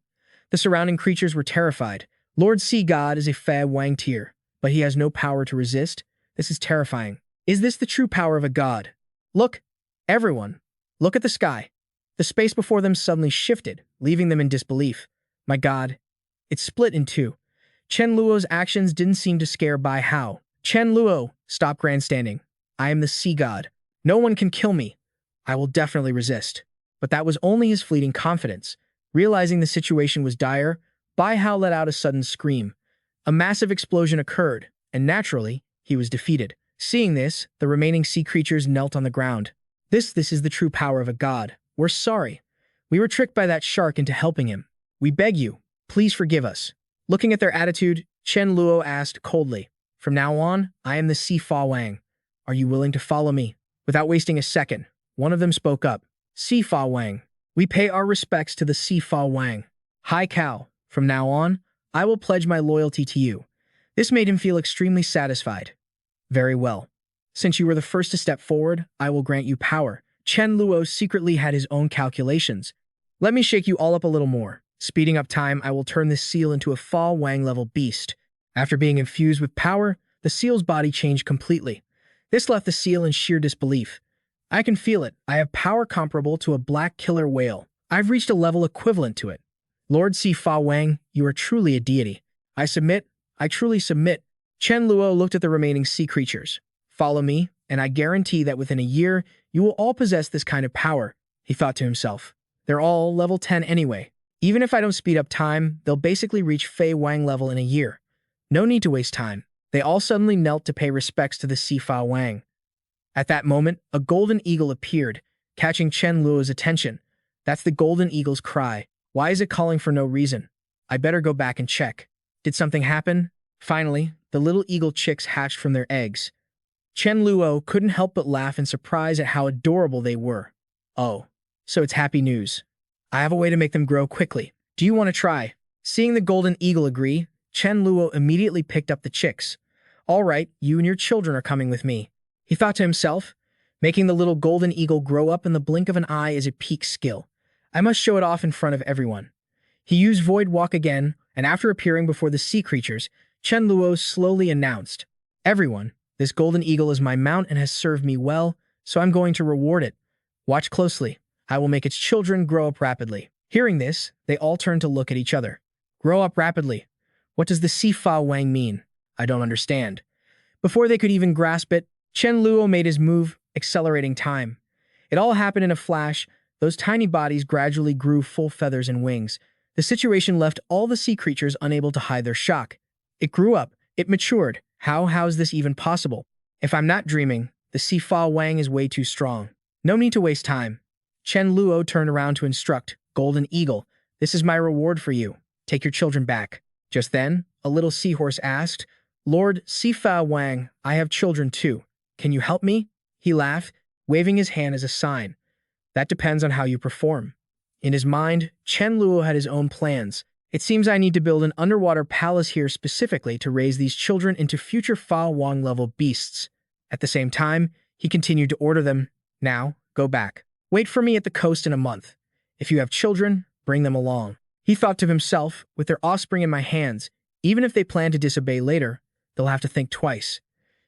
the surrounding creatures were terrified. Lord Sea God is a Fa Wang tier, but he has no power to resist. This is terrifying. Is this the true power of a god? Look, everyone, look at the sky. The space before them suddenly shifted, leaving them in disbelief. My god, it split in two. Chen Luo's actions didn't seem to scare Bai Hao. Chen Luo, stop grandstanding. I am the sea god. No one can kill me. I will definitely resist. But that was only his fleeting confidence. Realizing the situation was dire, Bai Hao let out a sudden scream. A massive explosion occurred, and naturally, he was defeated. Seeing this, the remaining sea creatures knelt on the ground. This is the true power of a god. We're sorry. We were tricked by that shark into helping him. We beg you, please forgive us. Looking at their attitude, Chen Luo asked coldly, From now on, I am the Sea Fa Wang. Are you willing to follow me? Without wasting a second, one of them spoke up. Sea Fa Wang. We pay our respects to the Sea Fa Wang. Hai Cow. From now on, I will pledge my loyalty to you. This made him feel extremely satisfied. Very well. Since you were the first to step forward, I will grant you power. Chen Luo secretly had his own calculations. Let me shake you all up a little more. Speeding up time, I will turn this seal into a Fa Wang-level beast. After being infused with power, the seal's body changed completely. This left the seal in sheer disbelief. I can feel it. I have power comparable to a black killer whale. I've reached a level equivalent to it. Lord Sea Fa Wang, you are truly a deity. I submit. I truly submit. Chen Luo looked at the remaining sea creatures. Follow me, and I guarantee that within a year, you will all possess this kind of power. he thought to himself. They're all level 10 anyway. Even if I don't speed up time, they'll basically reach Fei Wang level in a year. No need to waste time. They all suddenly knelt to pay respects to the Sifao Wang. At that moment, a golden eagle appeared, catching Chen Luo's attention. That's the golden eagle's cry. Why is it calling for no reason? I better go back and check. Did something happen? Finally, the little eagle chicks hatched from their eggs. Chen Luo couldn't help but laugh in surprise at how adorable they were. Oh, so it's happy news. I have a way to make them grow quickly. Do you want to try? Seeing the golden eagle agree, Chen Luo immediately picked up the chicks. All right, you and your children are coming with me. He thought to himself, making the little golden eagle grow up in the blink of an eye is a peak skill. I must show it off in front of everyone. He used Void Walk again, and after appearing before the sea creatures, Chen Luo slowly announced, Everyone, this golden eagle is my mount and has served me well, so I'm going to reward it. Watch closely. I will make its children grow up rapidly. Hearing this, they all turned to look at each other. Grow up rapidly. What does the Sifao Wang mean? I don't understand. Before they could even grasp it, Chen Luo made his move, accelerating time. It all happened in a flash. Those tiny bodies gradually grew full feathers and wings. The situation left all the sea creatures unable to hide their shock. It grew up. It matured. How is this even possible? If I'm not dreaming, the Sifao Wang is way too strong. No need to waste time. Chen Luo turned around to instruct, Golden Eagle, this is my reward for you. Take your children back. Just then, a little seahorse asked, Lord Sifao Wang, I have children too. Can you help me? He laughed, waving his hand as a sign. That depends on how you perform. In his mind, Chen Luo had his own plans. It seems I need to build an underwater palace here specifically to raise these children into future Fa Wang level beasts. At the same time, he continued to order them, now, go back. Wait for me at the coast in a month. If you have children, bring them along. He thought to himself, with their offspring in my hands, even if they plan to disobey later, they'll have to think twice.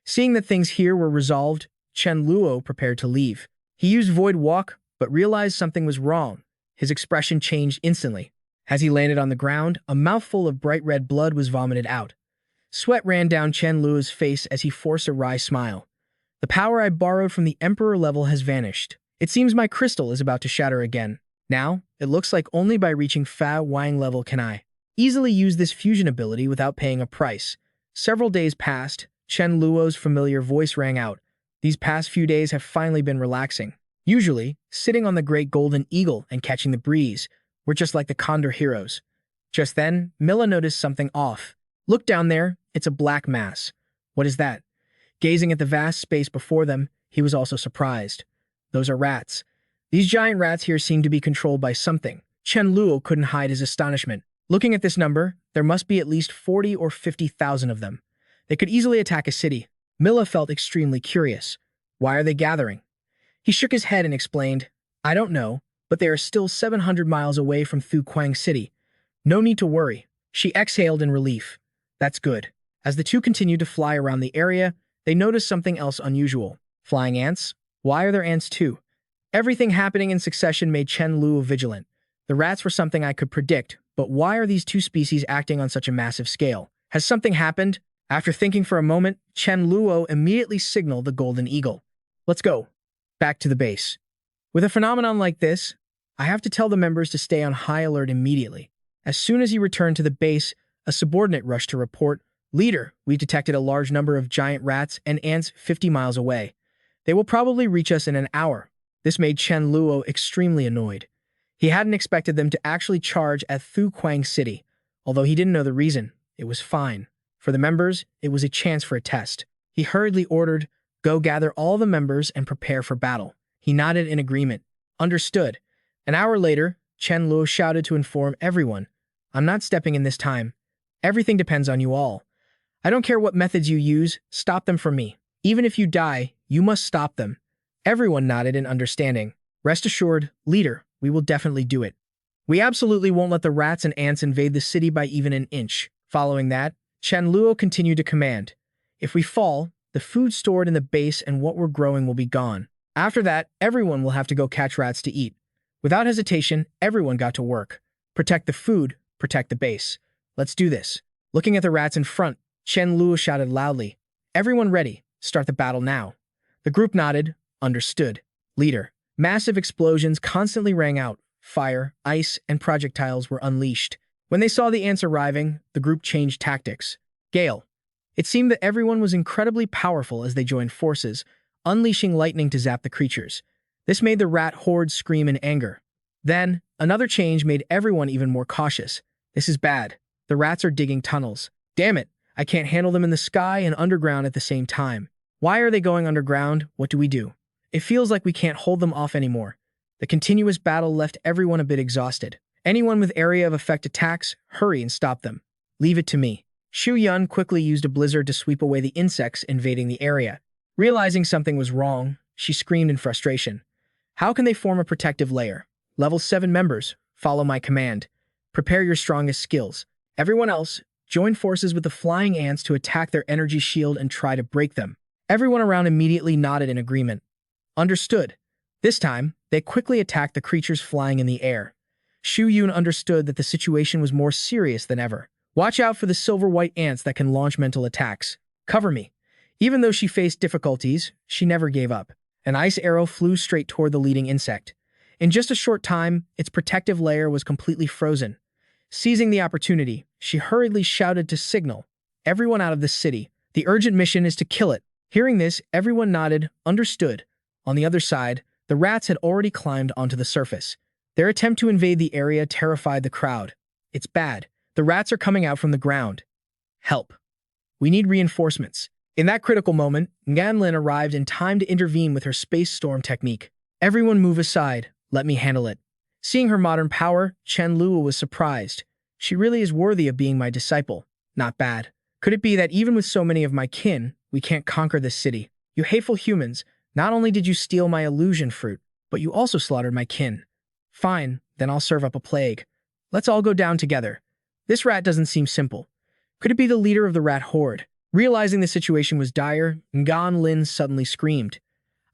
Seeing that things here were resolved, Chen Luo prepared to leave. He used Void Walk, but realized something was wrong. His expression changed instantly. As he landed on the ground, a mouthful of bright red blood was vomited out. Sweat ran down Chen Luo's face as he forced a wry smile. The power I borrowed from the Emperor level has vanished. It seems my crystal is about to shatter again. Now, it looks like only by reaching Fa Wang level can I easily use this fusion ability without paying a price. Several days passed. Chen Luo's familiar voice rang out. These past few days have finally been relaxing. Usually, sitting on the great golden eagle and catching the breeze, we're just like the Condor heroes. Just then, Milla noticed something off. Look down there, it's a black mass. What is that? Gazing at the vast space before them, he was also surprised. Those are rats. These giant rats here seem to be controlled by something. Chen Luo couldn't hide his astonishment. Looking at this number, there must be at least 40 or 50,000 of them. They could easily attack a city. Milla felt extremely curious. Why are they gathering? He shook his head and explained, I don't know, but they are still 700 miles away from Thu Quang City. No need to worry. She exhaled in relief. That's good. As the two continued to fly around the area, they noticed something else unusual. Flying ants? Why are there ants too? Everything happening in succession made Chen Luo vigilant. The rats were something I could predict, but why are these two species acting on such a massive scale? Has something happened? After thinking for a moment, Chen Luo immediately signaled the golden eagle. Let's go. Back to the base. With a phenomenon like this, I have to tell the members to stay on high alert immediately. As soon as he returned to the base, a subordinate rushed to report, Leader, we've detected a large number of giant rats and ants 50 miles away. They will probably reach us in an hour. This made Chen Luo extremely annoyed. He hadn't expected them to actually charge at Thu Quang City. Although he didn't know the reason, it was fine. For the members, it was a chance for a test. He hurriedly ordered, Go gather all the members and prepare for battle. He nodded in agreement. Understood. An hour later, Chen Luo shouted to inform everyone, I'm not stepping in this time. Everything depends on you all. I don't care what methods you use, stop them from me. Even if you die, you must stop them. Everyone nodded in understanding. Rest assured, leader, we will definitely do it. We absolutely won't let the rats and ants invade the city by even an inch. Following that, Chen Luo continued to command. If we fall, the food stored in the base and what we're growing will be gone. After that, everyone will have to go catch rats to eat. Without hesitation, everyone got to work. Protect the food, protect the base. Let's do this. Looking at the rats in front, Chen Luo shouted loudly, Everyone ready, start the battle now. The group nodded, understood. Leader, Massive explosions constantly rang out. Fire, ice, and projectiles were unleashed. When they saw the ants arriving, the group changed tactics. Gale. It seemed that everyone was incredibly powerful as they joined forces, unleashing lightning to zap the creatures. This made the rat horde scream in anger. Then, another change made everyone even more cautious. This is bad. The rats are digging tunnels. Damn it, I can't handle them in the sky and underground at the same time. Why are they going underground? What do we do? It feels like we can't hold them off anymore. The continuous battle left everyone a bit exhausted. Anyone with area of effect attacks, hurry and stop them. Leave it to me. Shu Yun quickly used a blizzard to sweep away the insects invading the area. Realizing something was wrong, she screamed in frustration. How can they form a protective layer? Level 7 members, follow my command. Prepare your strongest skills. Everyone else, join forces with the flying ants to attack their energy shield and try to break them. Everyone around immediately nodded in agreement. Understood. This time, they quickly attacked the creatures flying in the air. Shu Yun understood that the situation was more serious than ever. Watch out for the silver-white ants that can launch mental attacks. Cover me. Even though she faced difficulties, she never gave up. An ice arrow flew straight toward the leading insect. In just a short time, its protective layer was completely frozen. Seizing the opportunity, she hurriedly shouted to signal everyone out of the city. The urgent mission is to kill it. Hearing this, everyone nodded, understood. On the other side, the rats had already climbed onto the surface. Their attempt to invade the area terrified the crowd. It's bad. The rats are coming out from the ground. Help. We need reinforcements. In that critical moment, Nganlin arrived in time to intervene with her space storm technique. Everyone move aside. Let me handle it. Seeing her modern power, Chen Luo was surprised. She really is worthy of being my disciple. Not bad. Could it be that even with so many of my kin, we can't conquer this city? You hateful humans, not only did you steal my illusion fruit, but you also slaughtered my kin. Fine, then I'll serve up a plague. Let's all go down together. This rat doesn't seem simple. Could it be the leader of the rat horde? Realizing the situation was dire, Ngan Lin suddenly screamed.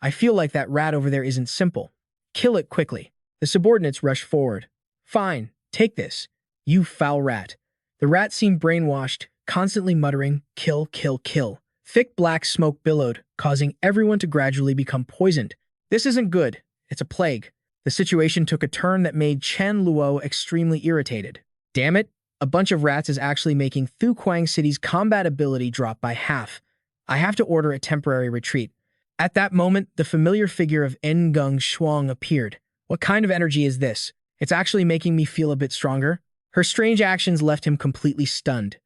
I feel like that rat over there isn't simple. Kill it quickly. The subordinates rushed forward. Fine, take this. You foul rat. The rat seemed brainwashed, constantly muttering, kill, kill, kill. Thick black smoke billowed, causing everyone to gradually become poisoned. This isn't good. It's a plague. The situation took a turn that made Chen Luo extremely irritated. Damn it, a bunch of rats is actually making Thu Quang City's combat ability drop by half. I have to order a temporary retreat. At that moment, the familiar figure of Ngung Shuang appeared. What kind of energy is this? It's actually making me feel a bit stronger. Her strange actions left him completely stunned.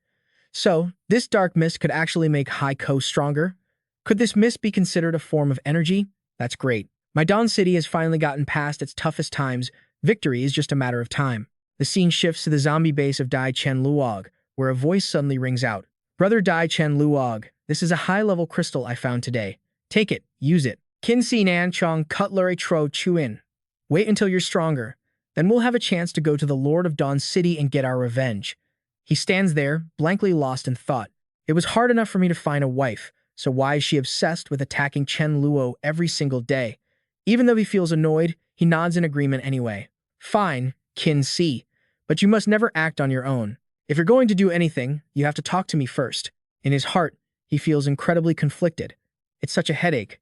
So, this dark mist could actually make Haiko stronger? Could this mist be considered a form of energy? That's great. My Dawn City has finally gotten past its toughest times. Victory is just a matter of time. The scene shifts to the zombie base of Dai Chen Luog, where a voice suddenly rings out. Brother Dai Chen Luog, this is a high-level crystal I found today. Take it, use it. Kin Si Nan Chong Cutlery Tro Chu In. Wait until you're stronger. Then we'll have a chance to go to the Lord of Dawn City and get our revenge. He stands there, blankly lost in thought. It was hard enough for me to find a wife, so why is she obsessed with attacking Chen Luo every single day? Even though he feels annoyed, he nods in agreement anyway. Fine, Kin Si, but you must never act on your own. If you're going to do anything, you have to talk to me first. In his heart, he feels incredibly conflicted. It's such a headache.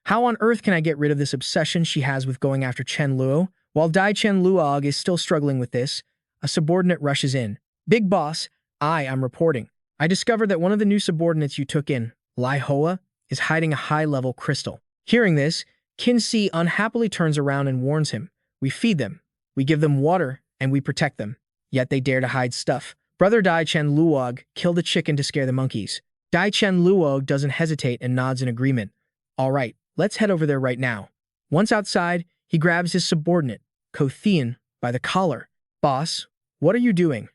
How on earth can I get rid of this obsession she has with going after Chen Luo? While Dai Chen Luog is still struggling with this, a subordinate rushes in. Big boss, I'm reporting. I discovered that one of the new subordinates you took in, Lai Hoa, is hiding a high-level crystal. Hearing this, Kin Si unhappily turns around and warns him. We feed them, we give them water, and we protect them. Yet they dare to hide stuff. Brother Dai Chen Luog killed a chicken to scare the monkeys. Dai Chen Luog doesn't hesitate and nods in agreement. All right, let's head over there right now. Once outside, he grabs his subordinate, Ko Thien, by the collar. Boss, what are you doing?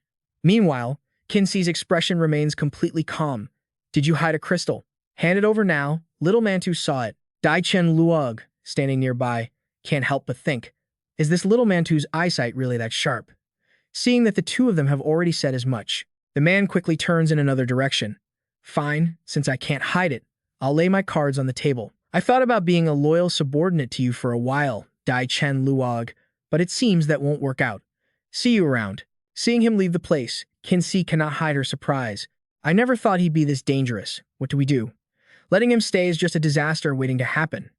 Meanwhile, Kin Si's expression remains completely calm. Did you hide a crystal? Hand it over now. Little Mantu saw it. Dai Chen Luog, standing nearby, can't help but think, is this little Mantu's eyesight really that sharp? Seeing that the two of them have already said as much, the man quickly turns in another direction. Fine, since I can't hide it, I'll lay my cards on the table. I thought about being a loyal subordinate to you for a while, Dai Chen Luog, but it seems that won't work out. See you around. Seeing him leave the place, Kin Si cannot hide her surprise. I never thought he'd be this dangerous. What do we do? Letting him stay is just a disaster waiting to happen.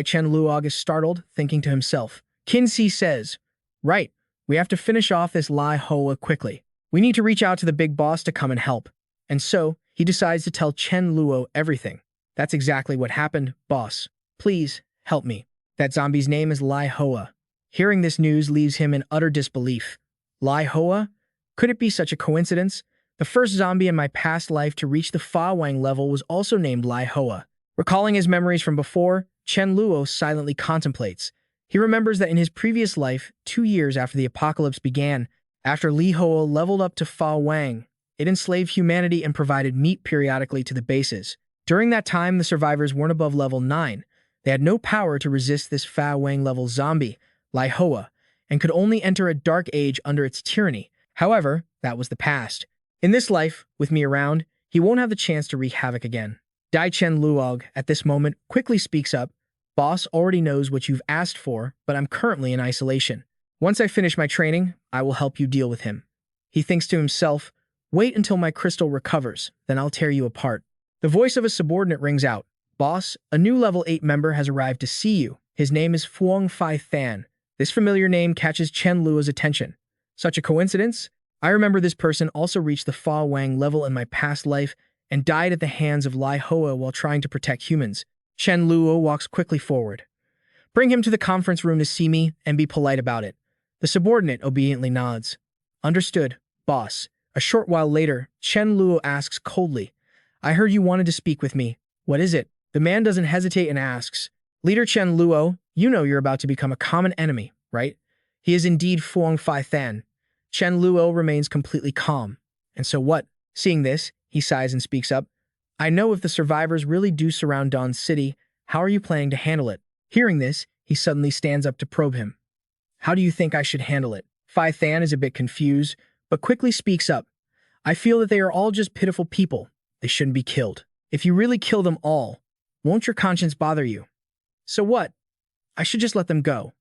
Chen Luo is startled, thinking to himself. Kinsey says, right, we have to finish off this Lai Hoa quickly. We need to reach out to the big boss to come and help. And so, he decides to tell Chen Luo everything. That's exactly what happened, boss. Please, help me. That zombie's name is Lai Hoa. Hearing this news leaves him in utter disbelief. Lai Hoa? Could it be such a coincidence? The first zombie in my past life to reach the Fa Wang level was also named Lai Hoa. Recalling his memories from before, Chen Luo silently contemplates. He remembers that in his previous life, 2 years after the apocalypse began, after Li Hoa leveled up to Fa Wang, it enslaved humanity and provided meat periodically to the bases. During that time, the survivors weren't above level 9. They had no power to resist this Fa Wang level zombie, Lai Hoa, and could only enter a dark age under its tyranny. However, that was the past. In this life, with me around, he won't have the chance to wreak havoc again. Chen Luo, at this moment, quickly speaks up. Boss already knows what you've asked for, but I'm currently in isolation. Once I finish my training, I will help you deal with him. He thinks to himself, wait until my crystal recovers, then I'll tear you apart. The voice of a subordinate rings out. Boss, a new level 8 member has arrived to see you. His name is Fuong Fai Than. This familiar name catches Chen Luo's attention. Such a coincidence? I remember this person also reached the Fa Wang level in my past life and died at the hands of Lai Hoa while trying to protect humans. Chen Luo walks quickly forward. Bring him to the conference room to see me and be polite about it. The subordinate obediently nods. Understood, boss. A short while later, Chen Luo asks coldly, I heard you wanted to speak with me. What is it? The man doesn't hesitate and asks, Leader Chen Luo, you know you're about to become a common enemy, right? He is indeed Fuong Fai Than. Chen Luo remains completely calm. And so what? Seeing this, he sighs and speaks up. I know if the survivors really do surround Dawn City, how are you planning to handle it? Hearing this, he suddenly stands up to probe him. How do you think I should handle it? Fai Than is a bit confused, but quickly speaks up. I feel that they are all just pitiful people. They shouldn't be killed. If you really kill them all, won't your conscience bother you? So what? I should just let them go.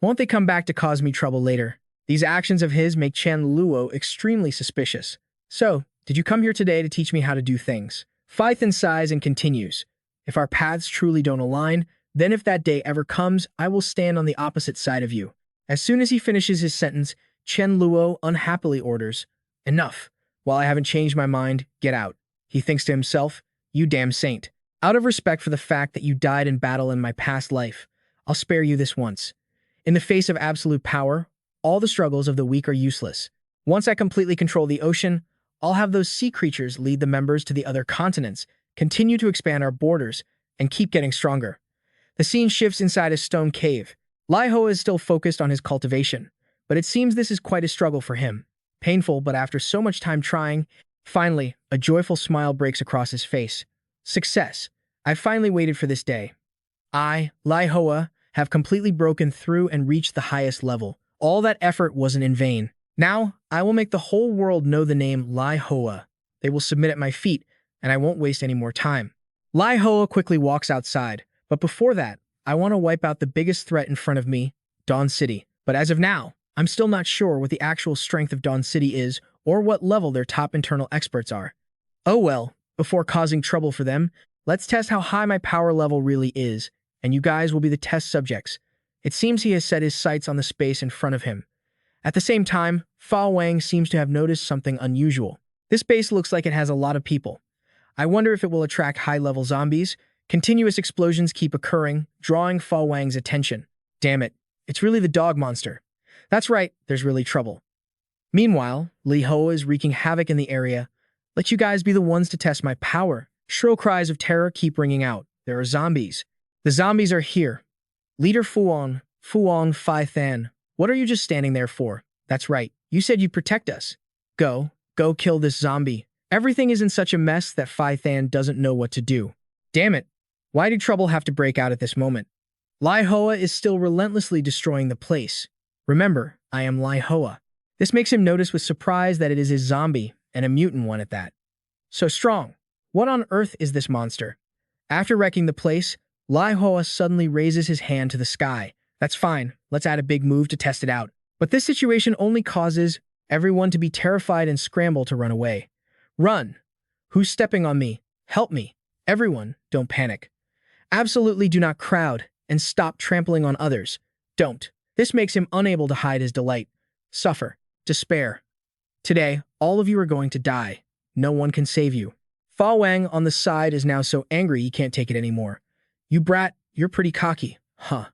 Won't they come back to cause me trouble later? These actions of his make Chen Luo extremely suspicious. So, did you come here today to teach me how to do things? Fai Than sighs and continues. If our paths truly don't align, then if that day ever comes, I will stand on the opposite side of you. As soon as he finishes his sentence, Chen Luo unhappily orders, Enough. While I haven't changed my mind, get out. He thinks to himself, You damn saint. Out of respect for the fact that you died in battle in my past life, I'll spare you this once. In the face of absolute power, all the struggles of the weak are useless. Once I completely control the ocean, I'll have those sea creatures lead the members to the other continents, continue to expand our borders, and keep getting stronger. The scene shifts inside a stone cave. Lai Hoa is still focused on his cultivation, but it seems this is quite a struggle for him. Painful, but after so much time trying, finally, a joyful smile breaks across his face. Success. I've finally waited for this day. I, Lai Hoa, have completely broken through and reached the highest level. All that effort wasn't in vain. Now, I will make the whole world know the name Lai Hoa. They will submit at my feet, and I won't waste any more time. Lai Hoa quickly walks outside, but before that, I want to wipe out the biggest threat in front of me, Dawn City. But as of now, I'm still not sure what the actual strength of Dawn City is or what level their top internal experts are. Oh well, before causing trouble for them, let's test how high my power level really is, and you guys will be the test subjects. It seems he has set his sights on the space in front of him. At the same time, Fa Wang seems to have noticed something unusual. This base looks like it has a lot of people. I wonder if it will attract high-level zombies. Continuous explosions keep occurring, drawing Fa Wang's attention. Damn it, it's really the dog monster. That's right, there's really trouble. Meanwhile, Li Hoa is wreaking havoc in the area. Let you guys be the ones to test my power. Shrill cries of terror keep ringing out. There are zombies. The zombies are here. Leader Fuong Fai Than, what are you just standing there for? That's right, you said you'd protect us. Go kill this zombie. Everything is in such a mess that Fai Than doesn't know what to do. Damn it, why did trouble have to break out at this moment? Lai Hoa is still relentlessly destroying the place. Remember, I am Lai Hoa. This makes him notice with surprise that it is a zombie, and a mutant one at that. So strong. What on earth is this monster? After wrecking the place, Lai Hoa suddenly raises his hand to the sky. That's fine, let's add a big move to test it out. But this situation only causes everyone to be terrified and scramble to run away. Run! Who's stepping on me? Help me! Everyone, don't panic. Absolutely do not crowd. and stop trampling on others. Don't. This makes him unable to hide his delight. Suffer. Despair. Today, all of you are going to die. No one can save you. Fa Wang on the side is now so angry he can't take it anymore. You brat, you're pretty cocky. Huh.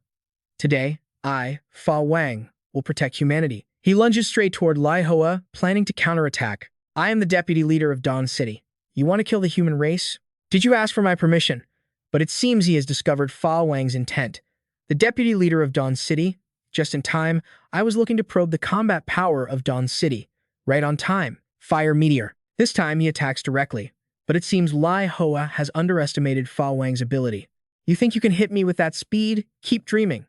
Today, I, Fa Wang, will protect humanity. He lunges straight toward Lai Hoa, planning to counterattack. I am the deputy leader of Dawn City. You want to kill the human race? Did you ask for my permission? But it seems he has discovered Fa Wang's intent. The deputy leader of Dawn City? Just in time, I was looking to probe the combat power of Dawn City. Right on time. Fire meteor. This time he attacks directly. But it seems Lai Hoa has underestimated Fa Wang's ability. You think you can hit me with that speed? Keep dreaming.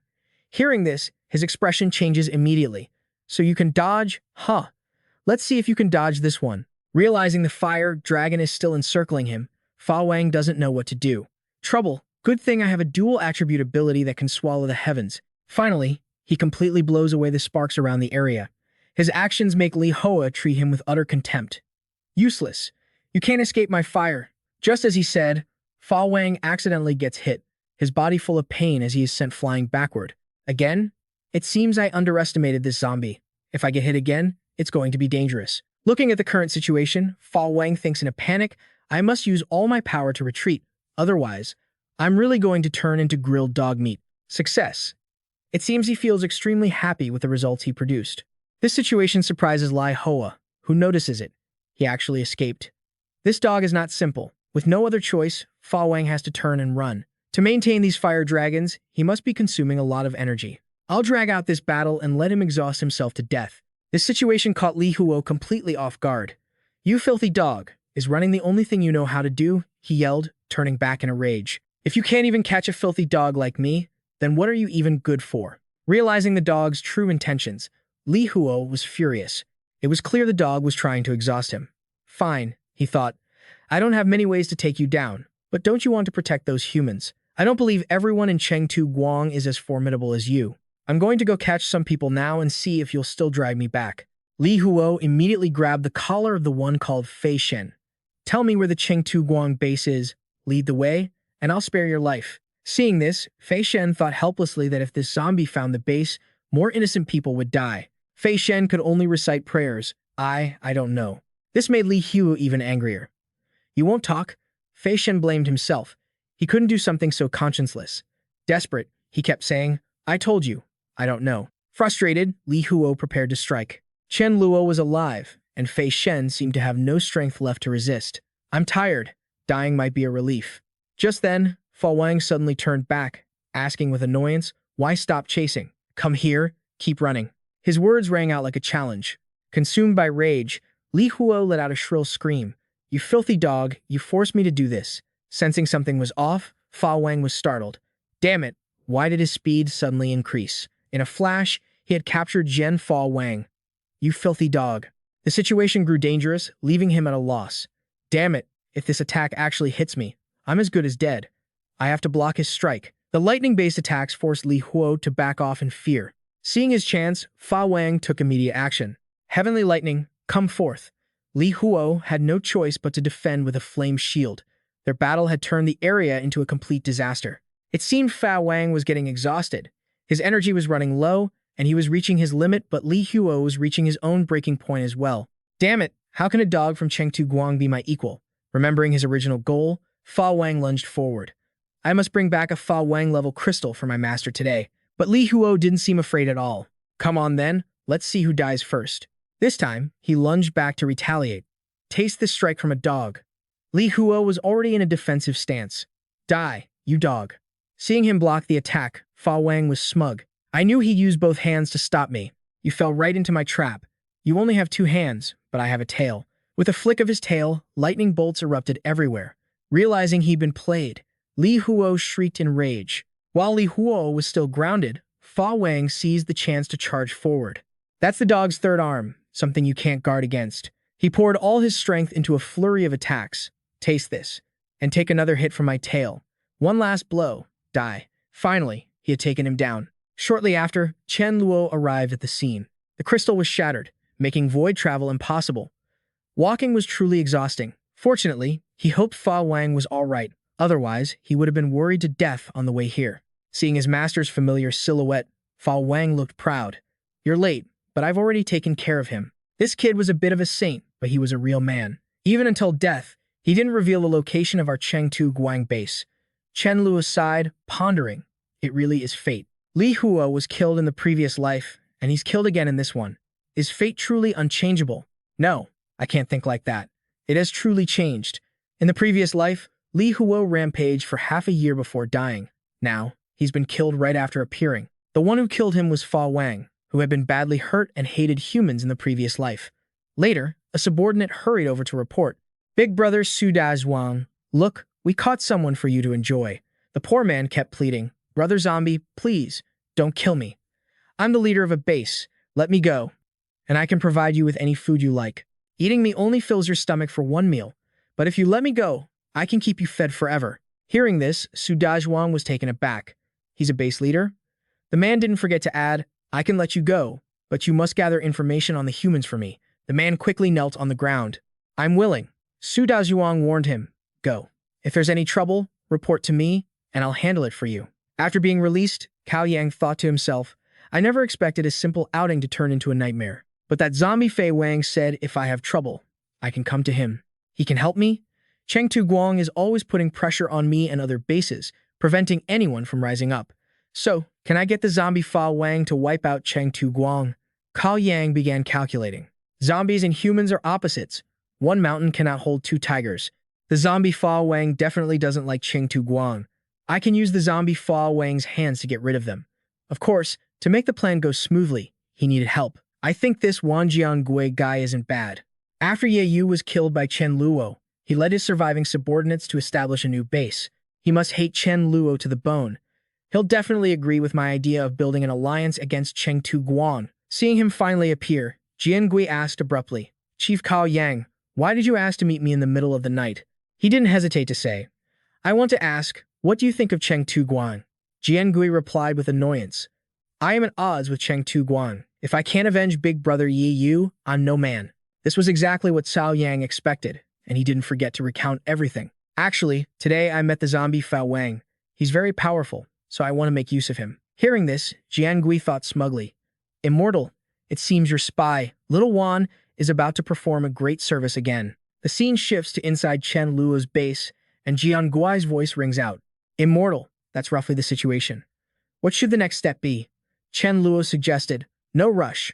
Hearing this, his expression changes immediately. So you can dodge? Huh. Let's see if you can dodge this one. Realizing the fire dragon is still encircling him, Fa Wang doesn't know what to do. Trouble. Good thing I have a dual attribute ability that can swallow the heavens. Finally, he completely blows away the sparks around the area. His actions make Li Hoa treat him with utter contempt. Useless. You can't escape my fire. Just as he said, Fa Wang accidentally gets hit, his body full of pain as he is sent flying backward. Again? It seems I underestimated this zombie. If I get hit again, it's going to be dangerous. Looking at the current situation, Fa Wang thinks in a panic, I must use all my power to retreat. Otherwise, I'm really going to turn into grilled dog meat. Success. It seems he feels extremely happy with the results he produced. This situation surprises Lai Hoa, who notices it. He actually escaped. This dog is not simple. With no other choice, Fa Wang has to turn and run. To maintain these fire dragons, he must be consuming a lot of energy. I'll drag out this battle and let him exhaust himself to death. This situation caught Li Huo completely off guard. You filthy dog, is running the only thing you know how to do? He yelled, turning back in a rage. If you can't even catch a filthy dog like me, then what are you even good for? Realizing the dog's true intentions, Li Huo was furious. It was clear the dog was trying to exhaust him. Fine, he thought. I don't have many ways to take you down, but don't you want to protect those humans? I don't believe everyone in Chengtu Guang is as formidable as you. I'm going to go catch some people now and see if you'll still drag me back. Li Huo immediately grabbed the collar of the one called Fei Shen. Tell me where the Chengtu Guang base is, lead the way, and I'll spare your life. Seeing this, Fei Shen thought helplessly that if this zombie found the base, more innocent people would die. Fei Shen could only recite prayers. I don't know. This made Li Huo even angrier. You won't talk? Fei Shen blamed himself. He couldn't do something so conscienceless. Desperate, he kept saying, I told you, I don't know. Frustrated, Li Huo prepared to strike. Chen Luo was alive, and Fei Shen seemed to have no strength left to resist. I'm tired. Dying might be a relief. Just then, Fa Wang suddenly turned back, asking with annoyance, why stop chasing? Come here, keep running. His words rang out like a challenge. Consumed by rage, Li Huo let out a shrill scream. You filthy dog, you forced me to do this. Sensing something was off, Fa Wang was startled. Damn it, why did his speed suddenly increase? In a flash, he had captured Zhen Fa Wang. You filthy dog. The situation grew dangerous, leaving him at a loss. Damn it, if this attack actually hits me, I'm as good as dead. I have to block his strike. The lightning-based attacks forced Li Huo to back off in fear. Seeing his chance, Fa Wang took immediate action. Heavenly lightning, come forth. Li Huo had no choice but to defend with a flame shield. Their battle had turned the area into a complete disaster. It seemed Fa Wang was getting exhausted. His energy was running low, and he was reaching his limit, but Li Huo was reaching his own breaking point as well. Damn it, how can a dog from Chengtu Guang be my equal? Remembering his original goal, Fa Wang lunged forward. I must bring back a Fa Wang-level crystal for my master today. But Li Huo didn't seem afraid at all. Come on then, let's see who dies first. This time, he lunged back to retaliate. Taste this strike from a dog. Li Huo was already in a defensive stance. Die, you dog. Seeing him block the attack, Fa Wang was smug. I knew he'd use both hands to stop me. You fell right into my trap. You only have 2 hands, but I have a tail. With a flick of his tail, lightning bolts erupted everywhere. Realizing he'd been played, Li Huo shrieked in rage. While Li Huo was still grounded, Fa Wang seized the chance to charge forward. That's the dog's third arm, something you can't guard against. He poured all his strength into a flurry of attacks. Taste this, and take another hit from my tail. One last blow, die. Finally, he had taken him down. Shortly after, Chen Luo arrived at the scene. The crystal was shattered, making void travel impossible. Walking was truly exhausting. Fortunately, he hoped Fa Wang was all right. Otherwise, he would have been worried to death on the way here. Seeing his master's familiar silhouette, Fa Wang looked proud. You're late, but I've already taken care of him. This kid was a bit of a saint, but he was a real man. Even until death, he didn't reveal the location of our Chengtu Guang base. Chen Luo sighed, pondering. It really is fate. Li Hua was killed in the previous life, and he's killed again in this one. Is fate truly unchangeable? No, I can't think like that. It has truly changed. In the previous life, Li Hua rampaged for half a year before dying. Now, he's been killed right after appearing. The one who killed him was Fa Wang, who had been badly hurt and hated humans in the previous life. Later, a subordinate hurried over to report. Big brother Su Dazhuang, look, we caught someone for you to enjoy. The poor man kept pleading, Brother Zombie, please, don't kill me. I'm the leader of a base. Let me go. And I can provide you with any food you like. Eating me only fills your stomach for one meal. But if you let me go, I can keep you fed forever. Hearing this, Su Dazhuang was taken aback. He's a base leader? The man didn't forget to add, I can let you go, but you must gather information on the humans for me. The man quickly knelt on the ground. I'm willing. Su Dazhuang warned him, go. If there's any trouble, report to me, and I'll handle it for you. After being released, Cao Yang thought to himself, I never expected a simple outing to turn into a nightmare. But that zombie Fei Wang said if I have trouble, I can come to him. He can help me? Chengtu Guang is always putting pressure on me and other bases, preventing anyone from rising up. So, can I get the zombie Fa Wang to wipe out Chengtu Guang? Cao Yang began calculating. Zombies and humans are opposites. One mountain cannot hold two tigers. The zombie Fa Wang definitely doesn't like Chengtu Guang. I can use the zombie Fa Wang's hands to get rid of them. Of course, to make the plan go smoothly, he needed help. I think this Wan Jiangui guy isn't bad. After Ye Yu was killed by Chen Luo, he led his surviving subordinates to establish a new base. He must hate Chen Luo to the bone. He'll definitely agree with my idea of building an alliance against Chengtu Guang. Seeing him finally appear, Jiangui asked abruptly, Chief Cao Yang, why did you ask to meet me in the middle of the night? He didn't hesitate to say, I want to ask, what do you think of Chengtu Guang? Jiangui replied with annoyance. I am at odds with Chengtu Guang. If I can't avenge Big Brother Yi Yu, I'm no man. This was exactly what Cao Yang expected, and he didn't forget to recount everything. Actually, today I met the zombie Fa Wang. He's very powerful, so I want to make use of him. Hearing this, Jiangui thought smugly. Immortal, it seems your spy, Little Wan, is about to perform a great service again. The scene shifts to inside Chen Luo's base, and Jiangui's voice rings out. Immortal, that's roughly the situation. What should the next step be? Chen Luo suggested, no rush.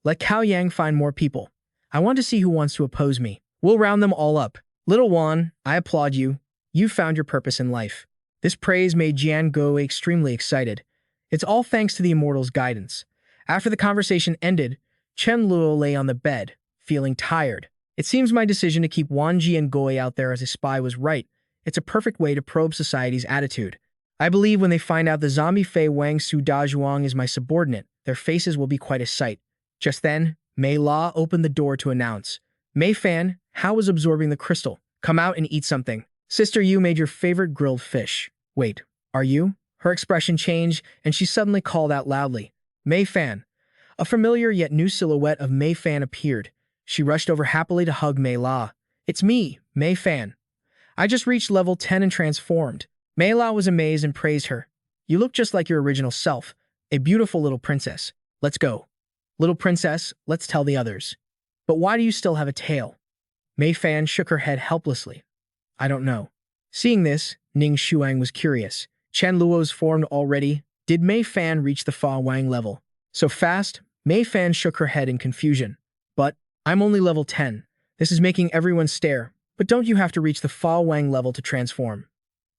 Let Cao Yang find more people. I want to see who wants to oppose me. We'll round them all up. Little Wan, I applaud you. You found your purpose in life. This praise made Jiangui extremely excited. It's all thanks to the Immortal's guidance. After the conversation ended, Chen Luo lay on the bed, feeling tired. It seems my decision to keep Wan Jiangui out there as a spy was right. It's a perfect way to probe society's attitude. I believe when they find out the zombie Fei Wang Su Dazhuang is my subordinate, their faces will be quite a sight. Just then, Mei La opened the door to announce, Mei Fan, how was absorbing the crystal? Come out and eat something. Sister Yu made your favorite grilled fish. Wait, are you? Her expression changed, and she suddenly called out loudly, Mei Fan. A familiar yet new silhouette of Mei Fan appeared. She rushed over happily to hug Mei La. It's me, Mei Fan. I just reached level 10 and transformed. Mei La was amazed and praised her. You look just like your original self, a beautiful little princess. Let's go. Little princess, let's tell the others. But why do you still have a tail? Mei Fan shook her head helplessly. I don't know. Seeing this, Ning Shuang was curious. Chen Luo's formed already. Did Mei Fan reach the Fa Wang level? So fast, Mei Fan shook her head in confusion. But, I'm only level 10. This is making everyone stare. But don't you have to reach the Fa Wang level to transform?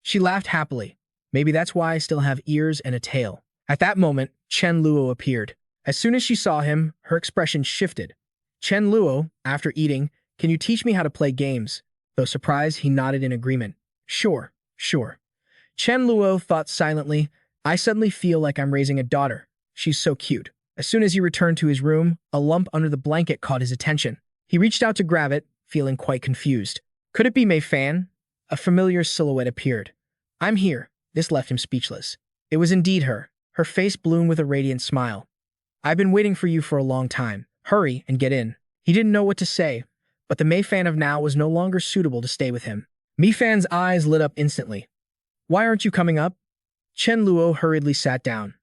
She laughed happily. Maybe that's why I still have ears and a tail. At that moment, Chen Luo appeared. As soon as she saw him, her expression shifted. Chen Luo, after eating, can you teach me how to play games? Though surprised, he nodded in agreement. Sure. Chen Luo thought silently, I suddenly feel like I'm raising a daughter. She's so cute. As soon as he returned to his room, a lump under the blanket caught his attention. He reached out to grab it, feeling quite confused. Could it be Mei Fan? A familiar silhouette appeared. I'm here. This left him speechless. It was indeed her. Her face bloomed with a radiant smile. I've been waiting for you for a long time. Hurry and get in. He didn't know what to say, but the Mei Fan of now was no longer suitable to stay with him. Mei Fan's eyes lit up instantly. Why aren't you coming up? Chen Luo hurriedly sat down.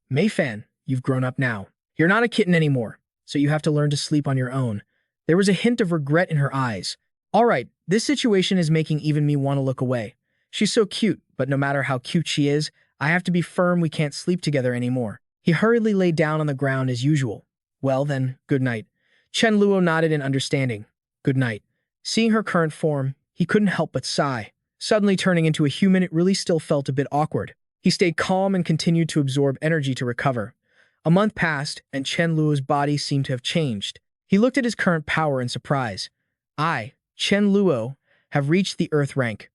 Mei Fan, you've grown up now. You're not a kitten anymore, so you have to learn to sleep on your own. There was a hint of regret in her eyes. All right, this situation is making even me want to look away. She's so cute, but no matter how cute she is, I have to be firm we can't sleep together anymore. He hurriedly lay down on the ground as usual. Well then, good night. Chen Luo nodded in understanding. Good night. Seeing her current form, he couldn't help but sigh. Suddenly turning into a human, it really still felt a bit awkward. He stayed calm and continued to absorb energy to recover. A month passed, and Chen Luo's body seemed to have changed. He looked at his current power in surprise. I, Chen Luo, have reached the Earth rank.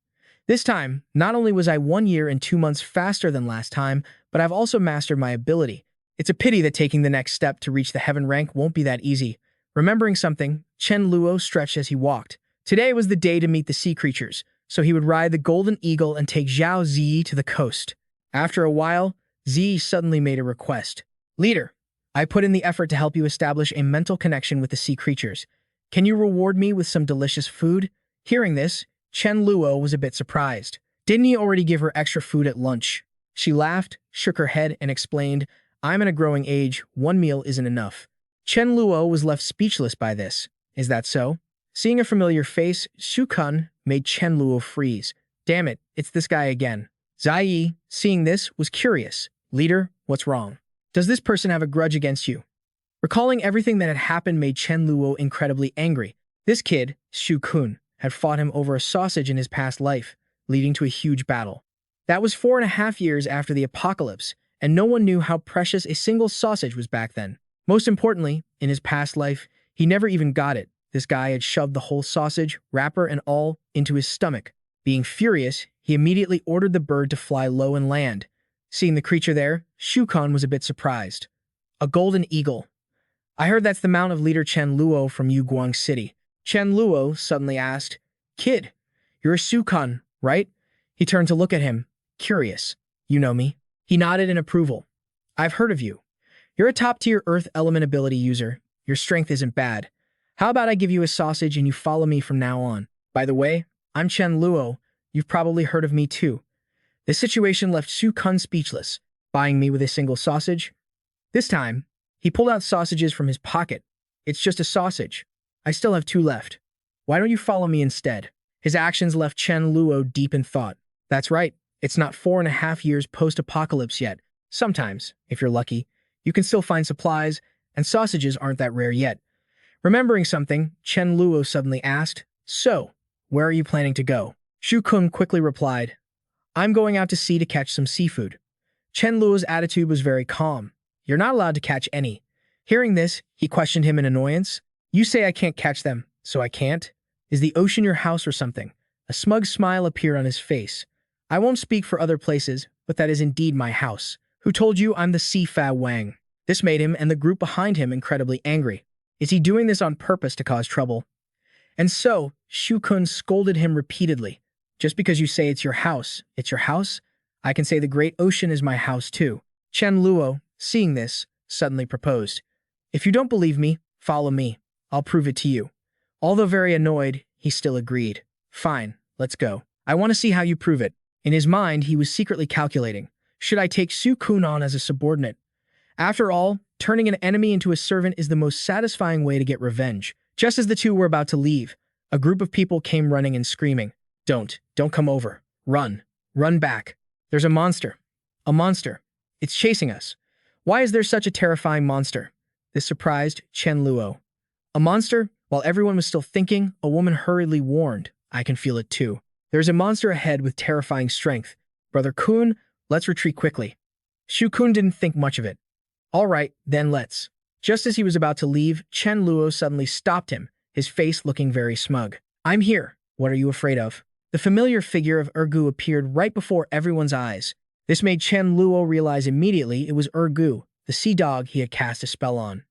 This time, not only was I 1 year and 2 months faster than last time, but I've also mastered my ability. It's a pity that taking the next step to reach the Heaven rank won't be that easy. Remembering something, Chen Luo stretched as he walked. Today was the day to meet the sea creatures, so he would ride the Golden Eagle and take Zhao Ziyi to the coast. After a while, Ziyi suddenly made a request. Leader, I put in the effort to help you establish a mental connection with the sea creatures. Can you reward me with some delicious food? Hearing this, Chen Luo was a bit surprised. Didn't he already give her extra food at lunch? She laughed, shook her head, and explained, I'm in a growing age, 1 meal isn't enough. Chen Luo was left speechless by this. Is that so? Seeing a familiar face, Xu Kun made Chen Luo freeze. Damn it, it's this guy again. Ziyi, seeing this, was curious. Leader, what's wrong? Does this person have a grudge against you? Recalling everything that had happened made Chen Luo incredibly angry. This kid, Xu Kun, had fought him over a sausage in his past life, leading to a huge battle. That was 4.5 years after the apocalypse, and no one knew how precious a single sausage was back then. Most importantly, in his past life, he never even got it. This guy had shoved the whole sausage, wrapper and all, into his stomach. Being furious, he immediately ordered the bird to fly low and land. Seeing the creature there, Xu Kun was a bit surprised. A golden eagle. I heard that's the mount of leader Chen Luo from Yuguang City. Chen Luo suddenly asked, Kid, you're a Xu Kun, right? He turned to look at him, curious. You know me? He nodded in approval. I've heard of you. You're a top-tier Earth element ability user. Your strength isn't bad. How about I give you a sausage and you follow me from now on? By the way, I'm Chen Luo. You've probably heard of me too. This situation left Xu Kun speechless, buying me with a single sausage. This time, he pulled out sausages from his pocket. It's just a sausage. I still have 2 left. Why don't you follow me instead? His actions left Chen Luo deep in thought. That's right. It's not 4.5 years post-apocalypse yet. Sometimes, if you're lucky, you can still find supplies, and sausages aren't that rare yet. Remembering something, Chen Luo suddenly asked, So, where are you planning to go? Xu Kun quickly replied, I'm going out to sea to catch some seafood. Chen Luo's attitude was very calm. You're not allowed to catch any. Hearing this, he questioned him in annoyance. You say I can't catch them, so I can't? Is the ocean your house or something? A smug smile appeared on his face. I won't speak for other places, but that is indeed my house. Who told you I'm the Si Fa Wang? This made him and the group behind him incredibly angry. Is he doing this on purpose to cause trouble? And so, Xu Kun scolded him repeatedly. Just because you say it's your house, I can say the great ocean is my house too. Chen Luo, seeing this, suddenly proposed. If you don't believe me, follow me. I'll prove it to you. Although very annoyed, he still agreed. Fine, let's go. I want to see how you prove it. In his mind, he was secretly calculating. Should I take Xu Kun on as a subordinate? After all, turning an enemy into a servant is the most satisfying way to get revenge. Just as the two were about to leave, a group of people came running and screaming. Don't come over. Run back. There's a monster. A monster. It's chasing us. Why is there such a terrifying monster? This surprised Chen Luo. A monster? While everyone was still thinking, a woman hurriedly warned. I can feel it too. There's a monster ahead with terrifying strength. Brother Kun, let's retreat quickly. Xu Kun didn't think much of it. All right, then let's. Just as he was about to leave, Chen Luo suddenly stopped him, his face looking very smug. I'm here. What are you afraid of? The familiar figure of Ergu appeared right before everyone's eyes. This made Chen Luo realize immediately it was Ergu, the sea dog he had cast a spell on.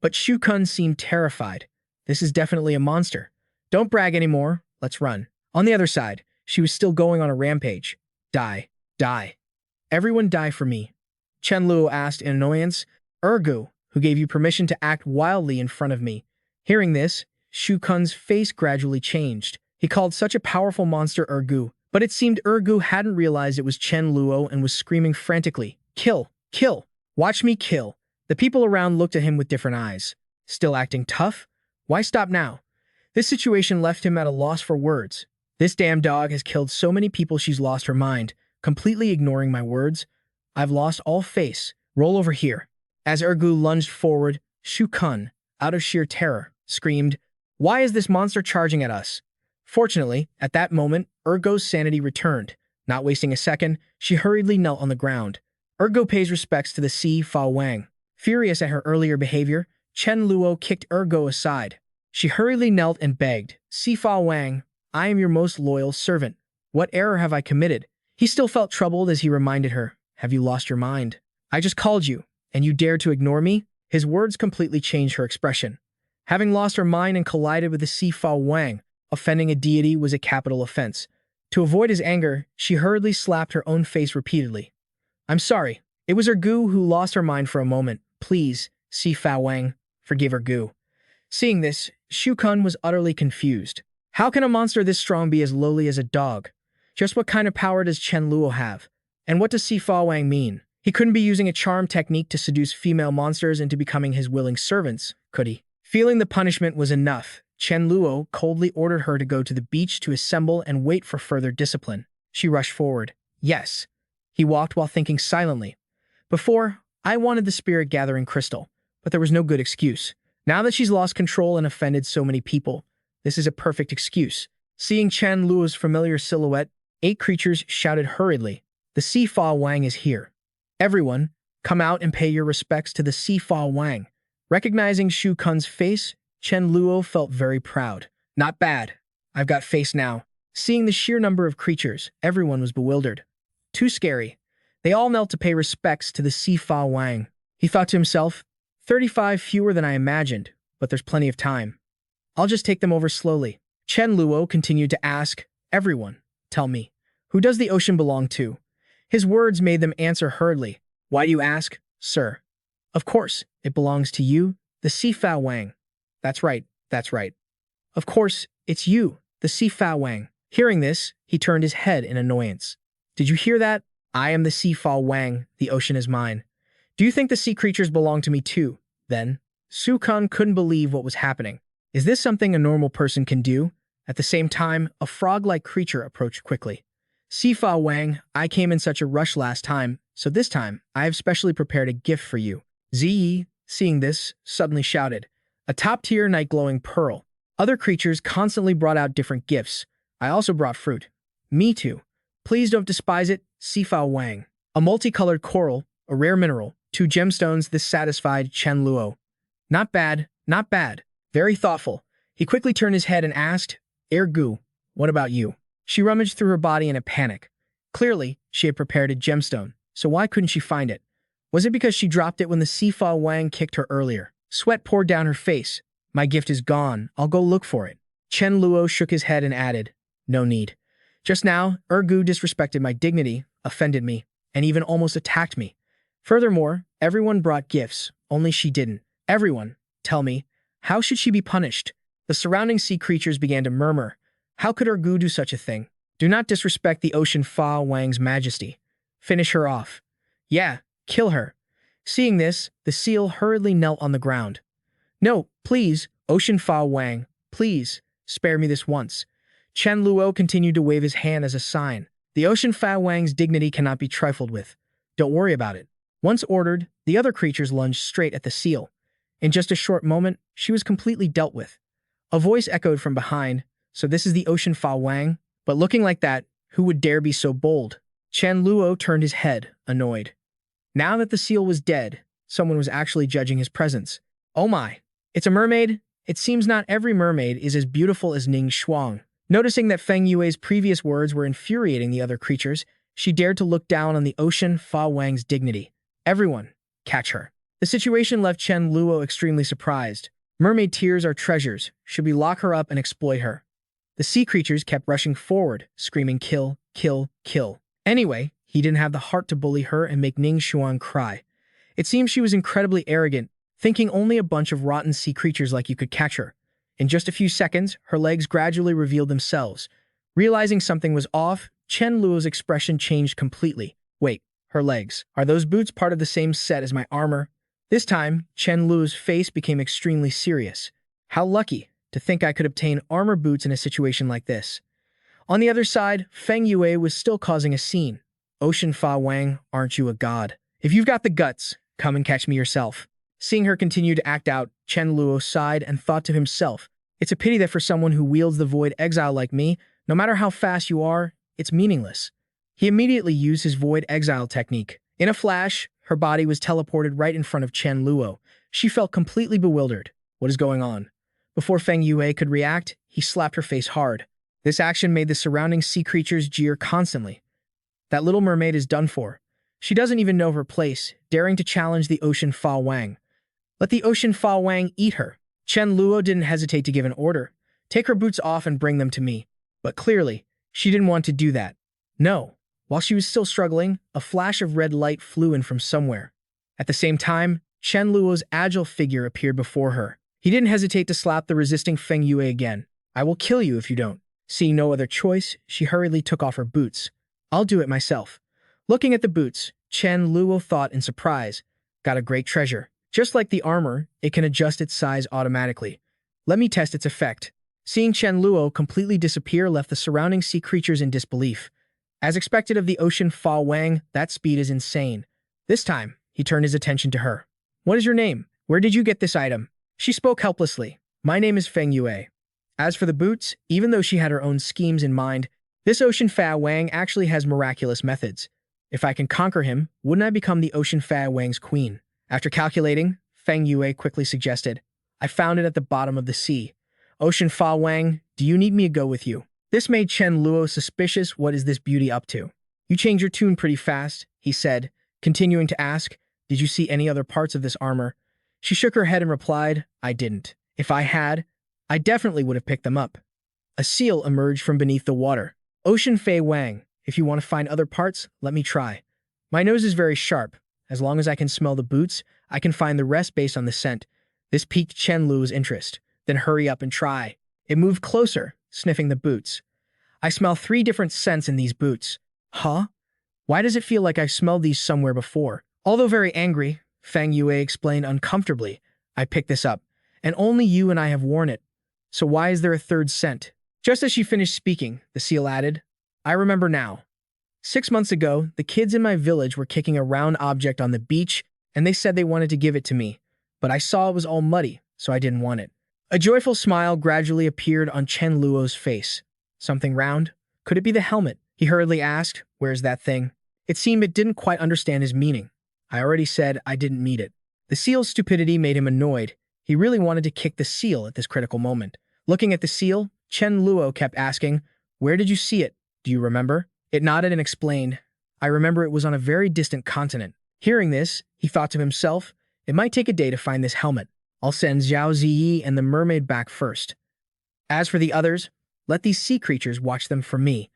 But Xu Kun seemed terrified. This is definitely a monster. Don't brag anymore. Let's run. On the other side, she was still going on a rampage. Die. Everyone die for me. Chen Luo asked in annoyance. Ergu, who gave you permission to act wildly in front of me? Hearing this, Xu Kun's face gradually changed. He called such a powerful monster Ergu, But it seemed Ergu hadn't realized it was Chen Luo and was screaming frantically, "Kill! Kill! Watch me kill!" The people around looked at him with different eyes. Still acting tough? Why stop now? This situation left him at a loss for words. This damn dog has killed so many people she's lost her mind, completely ignoring my words. I've lost all face. Roll over here. As Ergu lunged forward, Shu Kun, out of sheer terror, screamed, "Why is this monster charging at us?" Fortunately, at that moment, Ergo's sanity returned. Not wasting a second, she hurriedly knelt on the ground. Ergo pays respects to the Si Fa Wang. Furious at her earlier behavior, Chen Luo kicked Ergo aside. She hurriedly knelt and begged, "Si Fa Wang, I am your most loyal servant. What error have I committed?" He still felt troubled as he reminded her, "Have you lost your mind? I just called you, and you dared to ignore me?" His words completely changed her expression. Having lost her mind and collided with the Si Fa Wang, offending a deity was a capital offense. To avoid his anger, she hurriedly slapped her own face repeatedly. "I'm sorry. It was Ergu who lost her mind for a moment. Please, Si Fa Wang, forgive Ergu." Seeing this, Shu Kun was utterly confused. How can a monster this strong be as lowly as a dog? Just what kind of power does Chen Luo have? And what does Si Fa Wang mean? He couldn't be using a charm technique to seduce female monsters into becoming his willing servants, could he? Feeling the punishment was enough, Chen Luo coldly ordered her to go to the beach to assemble and wait for further discipline. She rushed forward. "Yes." He walked while thinking silently. "Before, I wanted the spirit-gathering crystal, but there was no good excuse. Now that she's lost control and offended so many people, this is a perfect excuse." Seeing Chen Luo's familiar silhouette, 8 creatures shouted hurriedly, "The Si Fa Wang is here. Everyone, come out and pay your respects to the Si Fa Wang." Recognizing Shu Kun's face, Chen Luo felt very proud. "Not bad. I've got face now." Seeing the sheer number of creatures, everyone was bewildered. Too scary. They all knelt to pay respects to the Si Fa Wang. He thought to himself, 35 fewer than I imagined, but there's plenty of time. I'll just take them over slowly. Chen Luo continued to ask, "Everyone, tell me, who does the ocean belong to?" His words made them answer hurriedly. "Why do you ask, sir?" "Of course, it belongs to you, the Si Fa Wang." That's right, that's right. "Of course, it's you, the Si Fa Wang." Hearing this, he turned his head in annoyance. "Did you hear that? I am the Si Fa Wang, the ocean is mine. Do you think the sea creatures belong to me too, then?" Su Kun couldn't believe what was happening. Is this something a normal person can do? At the same time, a frog-like creature approached quickly. "Si Fa Wang, I came in such a rush last time, so this time I have specially prepared a gift for you." Ziyi, seeing this, suddenly shouted, "A top-tier night-glowing pearl." Other creatures constantly brought out different gifts. I also brought fruit. "Me too. Please don't despise it, Si Fa Wang." A multicolored coral, a rare mineral, 2 gemstones. This satisfied Chen Luo. Not bad, not bad. Very thoughtful. He quickly turned his head and asked, "Ergu, what about you?" She rummaged through her body in a panic. Clearly, she had prepared a gemstone, so why couldn't she find it? Was it because she dropped it when the Si Fa Wang kicked her earlier? Sweat poured down her face. "My gift is gone. I'll go look for it." Chen Luo shook his head and added, "No need. Just now, Ergu disrespected my dignity, offended me, and even almost attacked me. Furthermore, everyone brought gifts, only she didn't. Everyone, tell me, how should she be punished?" The surrounding sea creatures began to murmur. How could Ergu do such a thing? Do not disrespect the Ocean Fa Wang's majesty. Finish her off. Yeah, kill her. Seeing this, the seal hurriedly knelt on the ground. "No, please, Ocean Fa Wang, please, spare me this once." Chen Luo continued to wave his hand as a sign. The Ocean Fa Wang's dignity cannot be trifled with. Don't worry about it. Once ordered, the other creatures lunged straight at the seal. In just a short moment, she was completely dealt with. A voice echoed from behind, "So this is the Ocean Fa Wang? But looking like that, who would dare be so bold?" Chen Luo turned his head, annoyed. Now that the seal was dead, someone was actually judging his presence. "Oh my, it's a mermaid? It seems not every mermaid is as beautiful as Ning Shuang." Noticing that Feng Yue's previous words were infuriating the other creatures, she dared to look down on the Ocean Fa Wang's dignity. "Everyone, catch her." The situation left Chen Luo extremely surprised. Mermaid tears are treasures. Should we lock her up and exploit her? The sea creatures kept rushing forward, screaming kill, kill, kill. Anyway, he didn't have the heart to bully her and make Ning Shuang cry. It seems she was incredibly arrogant, thinking only a bunch of rotten sea creatures like you could catch her. In just a few seconds, her legs gradually revealed themselves. Realizing something was off, Chen Luo's expression changed completely. Wait, her legs. Are those boots part of the same set as my armor? This time, Chen Luo's face became extremely serious. How lucky to think I could obtain armor boots in a situation like this. On the other side, Feng Yue was still causing a scene. Ocean Fa Wang, aren't you a god? If you've got the guts, come and catch me yourself. Seeing her continue to act out, Chen Luo sighed and thought to himself, it's a pity that for someone who wields the Void Exile like me, no matter how fast you are, it's meaningless. He immediately used his Void Exile technique. In a flash, her body was teleported right in front of Chen Luo. She felt completely bewildered. What is going on? Before Feng Yue could react, he slapped her face hard. This action made the surrounding sea creatures jeer constantly. That little mermaid is done for. She doesn't even know her place, daring to challenge the Ocean Fa Wang. Let the Ocean Fa Wang eat her. Chen Luo didn't hesitate to give an order. Take her boots off and bring them to me. But clearly, she didn't want to do that. No. While she was still struggling, a flash of red light flew in from somewhere. At the same time, Chen Luo's agile figure appeared before her. He didn't hesitate to slap the resisting Feng Yue again. I will kill you if you don't. Seeing no other choice, she hurriedly took off her boots. I'll do it myself. Looking at the boots, Chen Luo thought in surprise. Got a great treasure. Just like the armor, it can adjust its size automatically. Let me test its effect. Seeing Chen Luo completely disappear left the surrounding sea creatures in disbelief. As expected of the Ocean Fa Wang, that speed is insane. This time, he turned his attention to her. What is your name? Where did you get this item? She spoke helplessly. My name is Feng Yue. As for the boots, even though she had her own schemes in mind, this Ocean Fa Wang actually has miraculous methods. If I can conquer him, wouldn't I become the Ocean Fa Wang's queen? After calculating, Feng Yue quickly suggested, I found it at the bottom of the sea. Ocean Fa Wang, do you need me to go with you? This made Chen Luo suspicious. What is this beauty up to? You change your tune pretty fast, he said, continuing to ask, did you see any other parts of this armor? She shook her head and replied, I didn't. If I had, I definitely would have picked them up. A seal emerged from beneath the water. Ocean Fa Wang, if you want to find other parts, let me try. My nose is very sharp. As long as I can smell the boots, I can find the rest based on the scent. This piqued Chen Luo's interest. Then hurry up and try. It moved closer, sniffing the boots. I smell 3 different scents in these boots. Huh? Why does it feel like I've smelled these somewhere before? Although very angry, Feng Yue explained uncomfortably, I picked this up, and only you and I have worn it. So why is there a 3rd scent? Just as she finished speaking, the seal added, I remember now. 6 months ago, the kids in my village were kicking a round object on the beach, and they said they wanted to give it to me. But I saw it was all muddy, so I didn't want it. A joyful smile gradually appeared on Chen Luo's face. Something round? Could it be the helmet? He hurriedly asked, where's that thing? It seemed it didn't quite understand his meaning. I already said I didn't need it. The seal's stupidity made him annoyed. He really wanted to kick the seal at this critical moment. Looking at the seal, Chen Luo kept asking, where did you see it? Do you remember? It nodded and explained, I remember it was on a very distant continent. Hearing this, he thought to himself, it might take a day to find this helmet. I'll send Zhao Ziyi and the mermaid back first. As for the others, let these sea creatures watch them for me.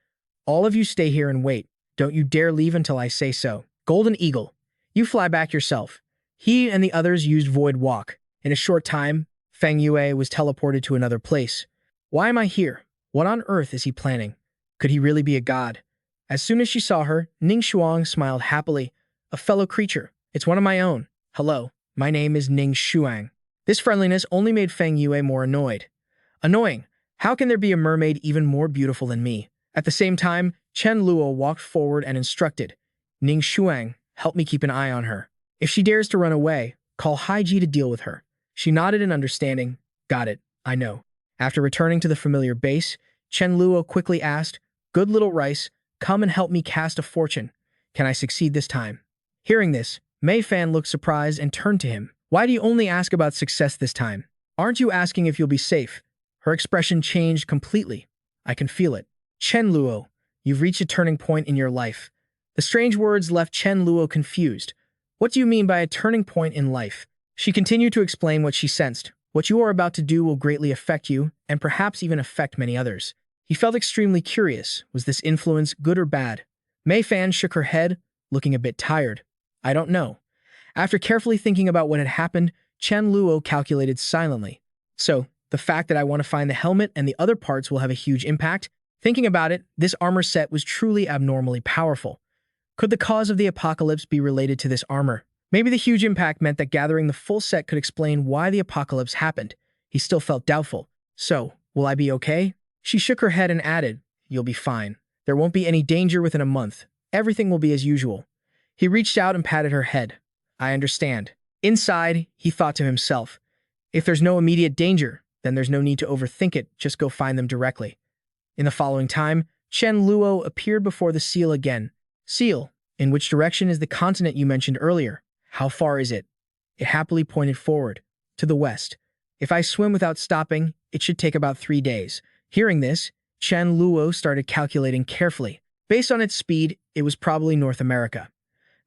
All of you stay here and wait. Don't you dare leave until I say so. Golden Eagle, you fly back yourself. He and the others used Void Walk. In a short time, Feng Yue was teleported to another place. Why am I here? What on earth is he planning? Could he really be a god? As soon as she saw her, Ning Shuang smiled happily. A fellow creature. It's one of my own. Hello, my name is Ning Shuang. This friendliness only made Feng Yue more annoyed. Annoying. How can there be a mermaid even more beautiful than me? At the same time, Chen Luo walked forward and instructed, Ning Shuang, help me keep an eye on her. If she dares to run away, call Haiji to deal with her. She nodded in understanding. Got it, I know. After returning to the familiar base, Chen Luo quickly asked, Good little rice, come and help me cast a fortune. Can I succeed this time? Hearing this, Mei Fan looked surprised and turned to him. Why do you only ask about success this time? Aren't you asking if you'll be safe? Her expression changed completely. I can feel it. Chen Luo, you've reached a turning point in your life. The strange words left Chen Luo confused. What do you mean by a turning point in life? She continued to explain what she sensed. What you are about to do will greatly affect you, and perhaps even affect many others. He felt extremely curious. Was this influence good or bad? Mei Fan shook her head, looking a bit tired. I don't know. After carefully thinking about what had happened, Chen Luo calculated silently. So, the fact that I want to find the helmet and the other parts will have a huge impact? Thinking about it, this armor set was truly abnormally powerful. Could the cause of the apocalypse be related to this armor? Maybe the huge impact meant that gathering the full set could explain why the apocalypse happened. He still felt doubtful. So, will I be okay? She shook her head and added, "You'll be fine. There won't be any danger within a month. Everything will be as usual." He reached out and patted her head. "I understand." Inside, he thought to himself, if there's no immediate danger, then there's no need to overthink it, just go find them directly. In the following time, Chen Luo appeared before the seal again. "Seal, in which direction is the continent you mentioned earlier? How far is it?" It happily pointed forward, to the west. "If I swim without stopping, it should take about 3 days. Hearing this, Chen Luo started calculating carefully. Based on its speed, it was probably North America.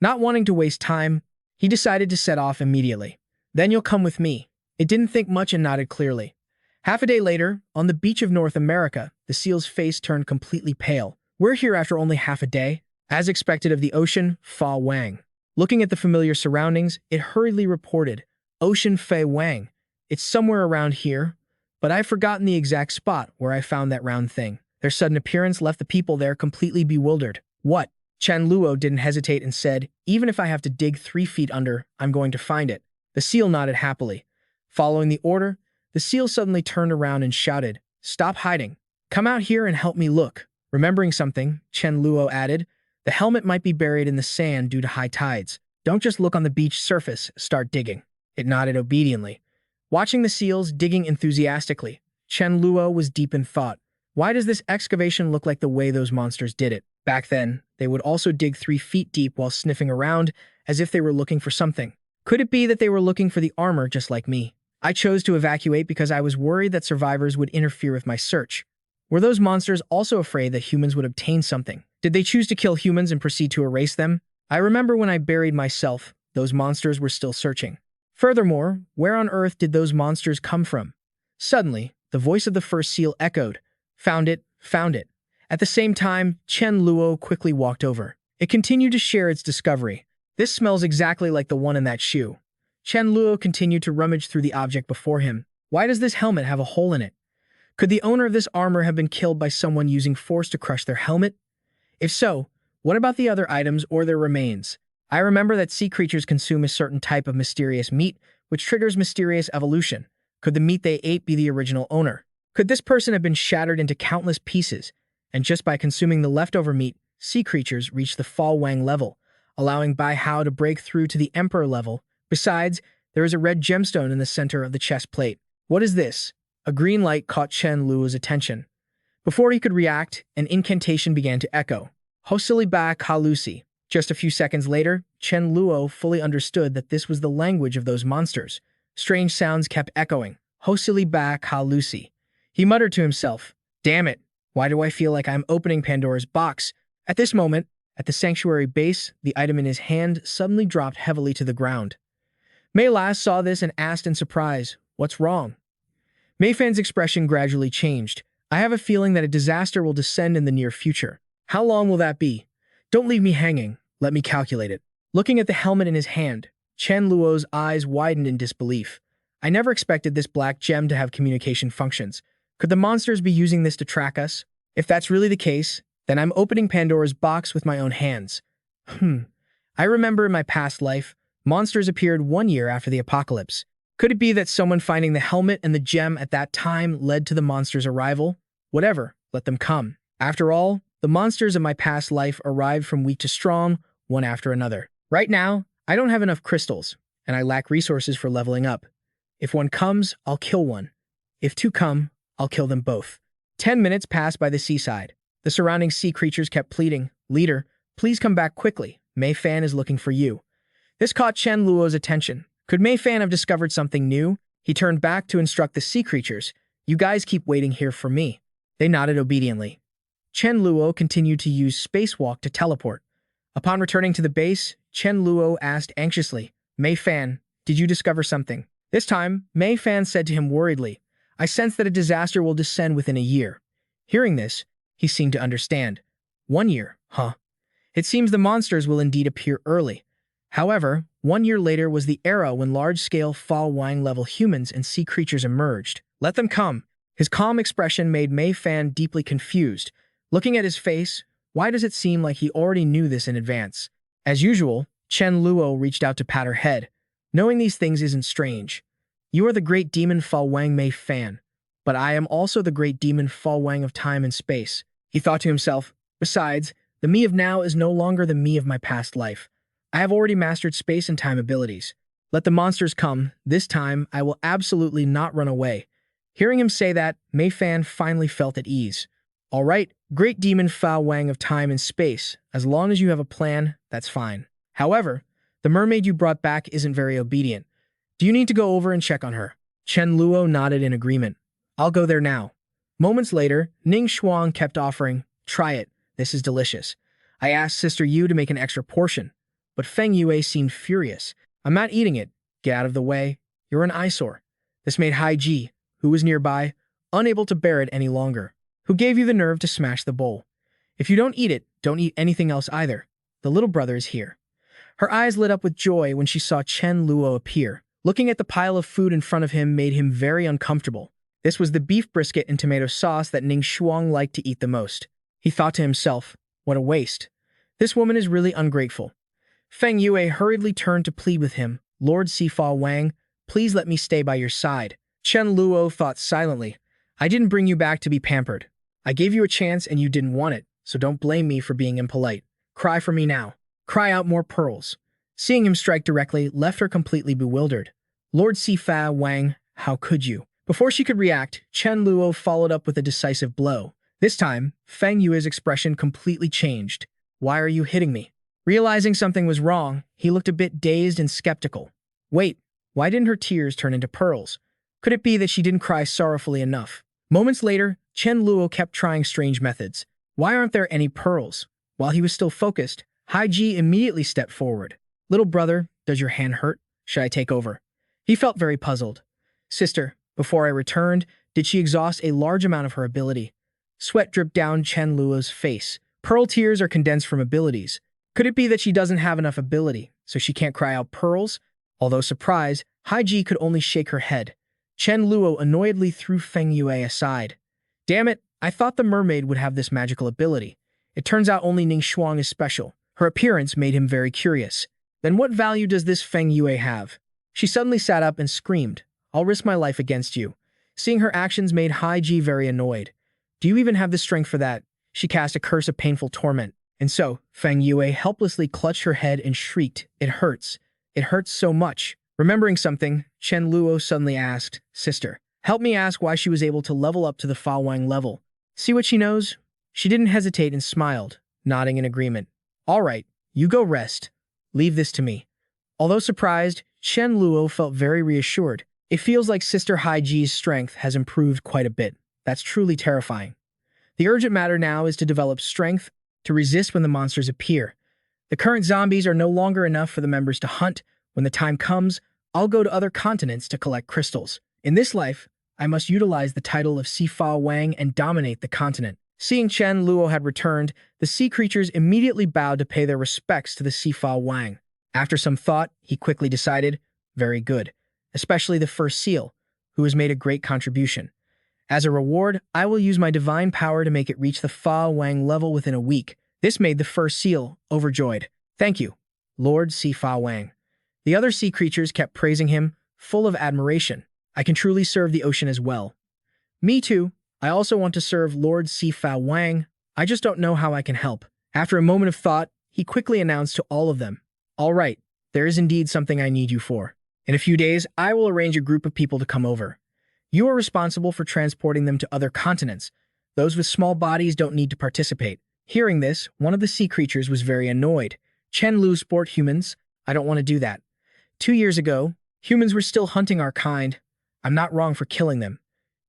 Not wanting to waste time, he decided to set off immediately. "Then you'll come with me." It didn't think much and nodded clearly. Half a day later, on the beach of North America, the seal's face turned completely pale. "We're here after only half a day?" As expected of the ocean, Fa Wang. Looking at the familiar surroundings, it hurriedly reported, "Ocean Fei Wang. It's somewhere around here, but I've forgotten the exact spot where I found that round thing." Their sudden appearance left the people there completely bewildered. "What?" Chen Luo didn't hesitate and said, "Even if I have to dig 3 feet under, I'm going to find it." The seal nodded happily. Following the order, the seal suddenly turned around and shouted, "Stop hiding. Come out here and help me look." Remembering something, Chen Luo added, "The helmet might be buried in the sand due to high tides. Don't just look on the beach surface, start digging." It nodded obediently. Watching the seals digging enthusiastically, Chen Luo was deep in thought. Why does this excavation look like the way those monsters did it? Back then, they would also dig 3 feet deep while sniffing around, as if they were looking for something. Could it be that they were looking for the armor just like me? I chose to evacuate because I was worried that survivors would interfere with my search. Were those monsters also afraid that humans would obtain something? Did they choose to kill humans and proceed to erase them? I remember when I buried myself, those monsters were still searching. Furthermore, where on earth did those monsters come from? Suddenly, the voice of the first seal echoed, "Found it, found it." At the same time, Chen Luo quickly walked over. It continued to share its discovery. "This smells exactly like the one in that shoe." Chen Luo continued to rummage through the object before him. Why does this helmet have a hole in it? Could the owner of this armor have been killed by someone using force to crush their helmet? If so, what about the other items or their remains? I remember that sea creatures consume a certain type of mysterious meat, which triggers mysterious evolution. Could the meat they ate be the original owner? Could this person have been shattered into countless pieces, and just by consuming the leftover meat, sea creatures reach the Fa Wang level, allowing Bai Hao to break through to the Emperor level? Besides, there is a red gemstone in the center of the chest plate. What is this? A green light caught Chen Luo's attention. Before he could react, an incantation began to echo. "Hosili ba ka lusi." Just a few seconds later, Chen Luo fully understood that this was the language of those monsters. Strange sounds kept echoing. "Hosili ba ka lusi." He muttered to himself, "Damn it, why do I feel like I'm opening Pandora's box?" At this moment, at the sanctuary base, the item in his hand suddenly dropped heavily to the ground. Mei Las saw this and asked in surprise, "What's wrong?" Mei Fan's expression gradually changed. "I have a feeling that a disaster will descend in the near future." "How long will that be?" "Don't leave me hanging. Let me calculate it." Looking at the helmet in his hand, Chen Luo's eyes widened in disbelief. "I never expected this black gem to have communication functions. Could the monsters be using this to track us? If that's really the case, then I'm opening Pandora's box with my own hands." I remember in my past life, monsters appeared 1 year after the apocalypse. Could it be that someone finding the helmet and the gem at that time led to the monsters' arrival? Whatever, let them come. After all, the monsters of my past life arrived from weak to strong, one after another. Right now, I don't have enough crystals, and I lack resources for leveling up. If one comes, I'll kill one. If 2 come, I'll kill them both. 10 minutes passed by the seaside. The surrounding sea creatures kept pleading, "Leader, please come back quickly. Mei Fan is looking for you." This caught Chen Luo's attention. Could Mei Fan have discovered something new? He turned back to instruct the sea creatures. "You guys keep waiting here for me." They nodded obediently. Chen Luo continued to use spacewalk to teleport. Upon returning to the base, Chen Luo asked anxiously, "Mei Fan, did you discover something?" This time, Mei Fan said to him worriedly, "I sense that a disaster will descend within a year." Hearing this, he seemed to understand. 1 year, huh? It seems the monsters will indeed appear early. However, 1 year later was the era when large-scale Fa Wang-level humans and sea creatures emerged. "Let them come." His calm expression made Mei Fan deeply confused. Looking at his face, why does it seem like he already knew this in advance? As usual, Chen Luo reached out to pat her head. Knowing these things isn't strange. You are the great demon Fa Wang Mei fan, but I am also the great demon Fa Wang of time and space. He thought to himself. Besides, the me of now is no longer the me of my past life. I have already mastered space and time abilities. Let the monsters come. This time, I will absolutely not run away. Hearing him say that, Mei Fan finally felt at ease. All right, great demon Fa Wang of time and space. As long as you have a plan, that's fine. However, the mermaid you brought back isn't very obedient. Do you need to go over and check on her? Chen Luo nodded in agreement. I'll go there now. Moments later, Ning Shuang kept offering, try it. This is delicious. I asked Sister Yu to make an extra portion, but Feng Yue seemed furious. I'm not eating it. Get out of the way. You're an eyesore. This made Hai Ji, who was nearby, unable to bear it any longer. Who gave you the nerve to smash the bowl? If you don't eat it, don't eat anything else either. The little brother is here. Her eyes lit up with joy when she saw Chen Luo appear. Looking at the pile of food in front of him made him very uncomfortable. This was the beef brisket and tomato sauce that Ning Shuang liked to eat the most. He thought to himself, what a waste. This woman is really ungrateful. Feng Yue hurriedly turned to plead with him. Lord Sifa Wang, please let me stay by your side. Chen Luo thought silently. I didn't bring you back to be pampered. I gave you a chance and you didn't want it, so don't blame me for being impolite. Cry for me now. Cry out more pearls. Seeing him strike directly left her completely bewildered. Lord Sifa Wang, how could you? Before she could react, Chen Luo followed up with a decisive blow. This time, Feng Yue's expression completely changed. Why are you hitting me? Realizing something was wrong, he looked a bit dazed and skeptical. Wait, why didn't her tears turn into pearls? Could it be that she didn't cry sorrowfully enough? Moments later, Chen Luo kept trying strange methods. Why aren't there any pearls? While he was still focused, Hai Ji immediately stepped forward. Little brother, does your hand hurt? Should I take over? He felt very puzzled. Sister, before I returned, did she exhaust a large amount of her ability? Sweat dripped down Chen Luo's face. Pearl tears are condensed from abilities. Could it be that she doesn't have enough ability, so she can't cry out pearls? Although surprised, Hai Ji could only shake her head. Chen Luo annoyedly threw Feng Yue aside. Damn it, I thought the mermaid would have this magical ability. It turns out only Ning Shuang is special. Her appearance made him very curious. Then what value does this Feng Yue have? She suddenly sat up and screamed, I'll risk my life against you. Seeing her actions made Hai Ji very annoyed. Do you even have the strength for that? She cast a curse of painful torment. And so, Feng Yue helplessly clutched her head and shrieked, It hurts. It hurts so much. Remembering something, Chen Luo suddenly asked, Sister, help me ask why she was able to level up to the Fa Wang level. See what she knows? She didn't hesitate and smiled, nodding in agreement. All right, you go rest. Leave this to me. Although surprised, Chen Luo felt very reassured. It feels like Sister Hai Ji's strength has improved quite a bit. That's truly terrifying. The urgent matter now is to develop strength to resist when the monsters appear. The current zombies are no longer enough for the members to hunt. When the time comes, I'll go to other continents to collect crystals. In this life, I must utilize the title of Sifa Wang and dominate the continent. Seeing Chen Luo had returned, the sea creatures immediately bowed to pay their respects to the Sifa Wang. After some thought, he quickly decided, very good, especially the first seal, who has made a great contribution. As a reward, I will use my divine power to make it reach the Fa Wang level within a week. This made the first seal overjoyed. Thank you, Lord Sifa Wang. The other sea creatures kept praising him, full of admiration. I can truly serve the ocean as well. Me too. I also want to serve Lord Sifa Wang. I just don't know how I can help. After a moment of thought, he quickly announced to all of them, All right, there is indeed something I need you for. In a few days, I will arrange a group of people to come over. You are responsible for transporting them to other continents. Those with small bodies don't need to participate. Hearing this, one of the sea creatures was very annoyed. Chen Luo sport humans? I don't want to do that. 2 years ago, humans were still hunting our kind. I'm not wrong for killing them.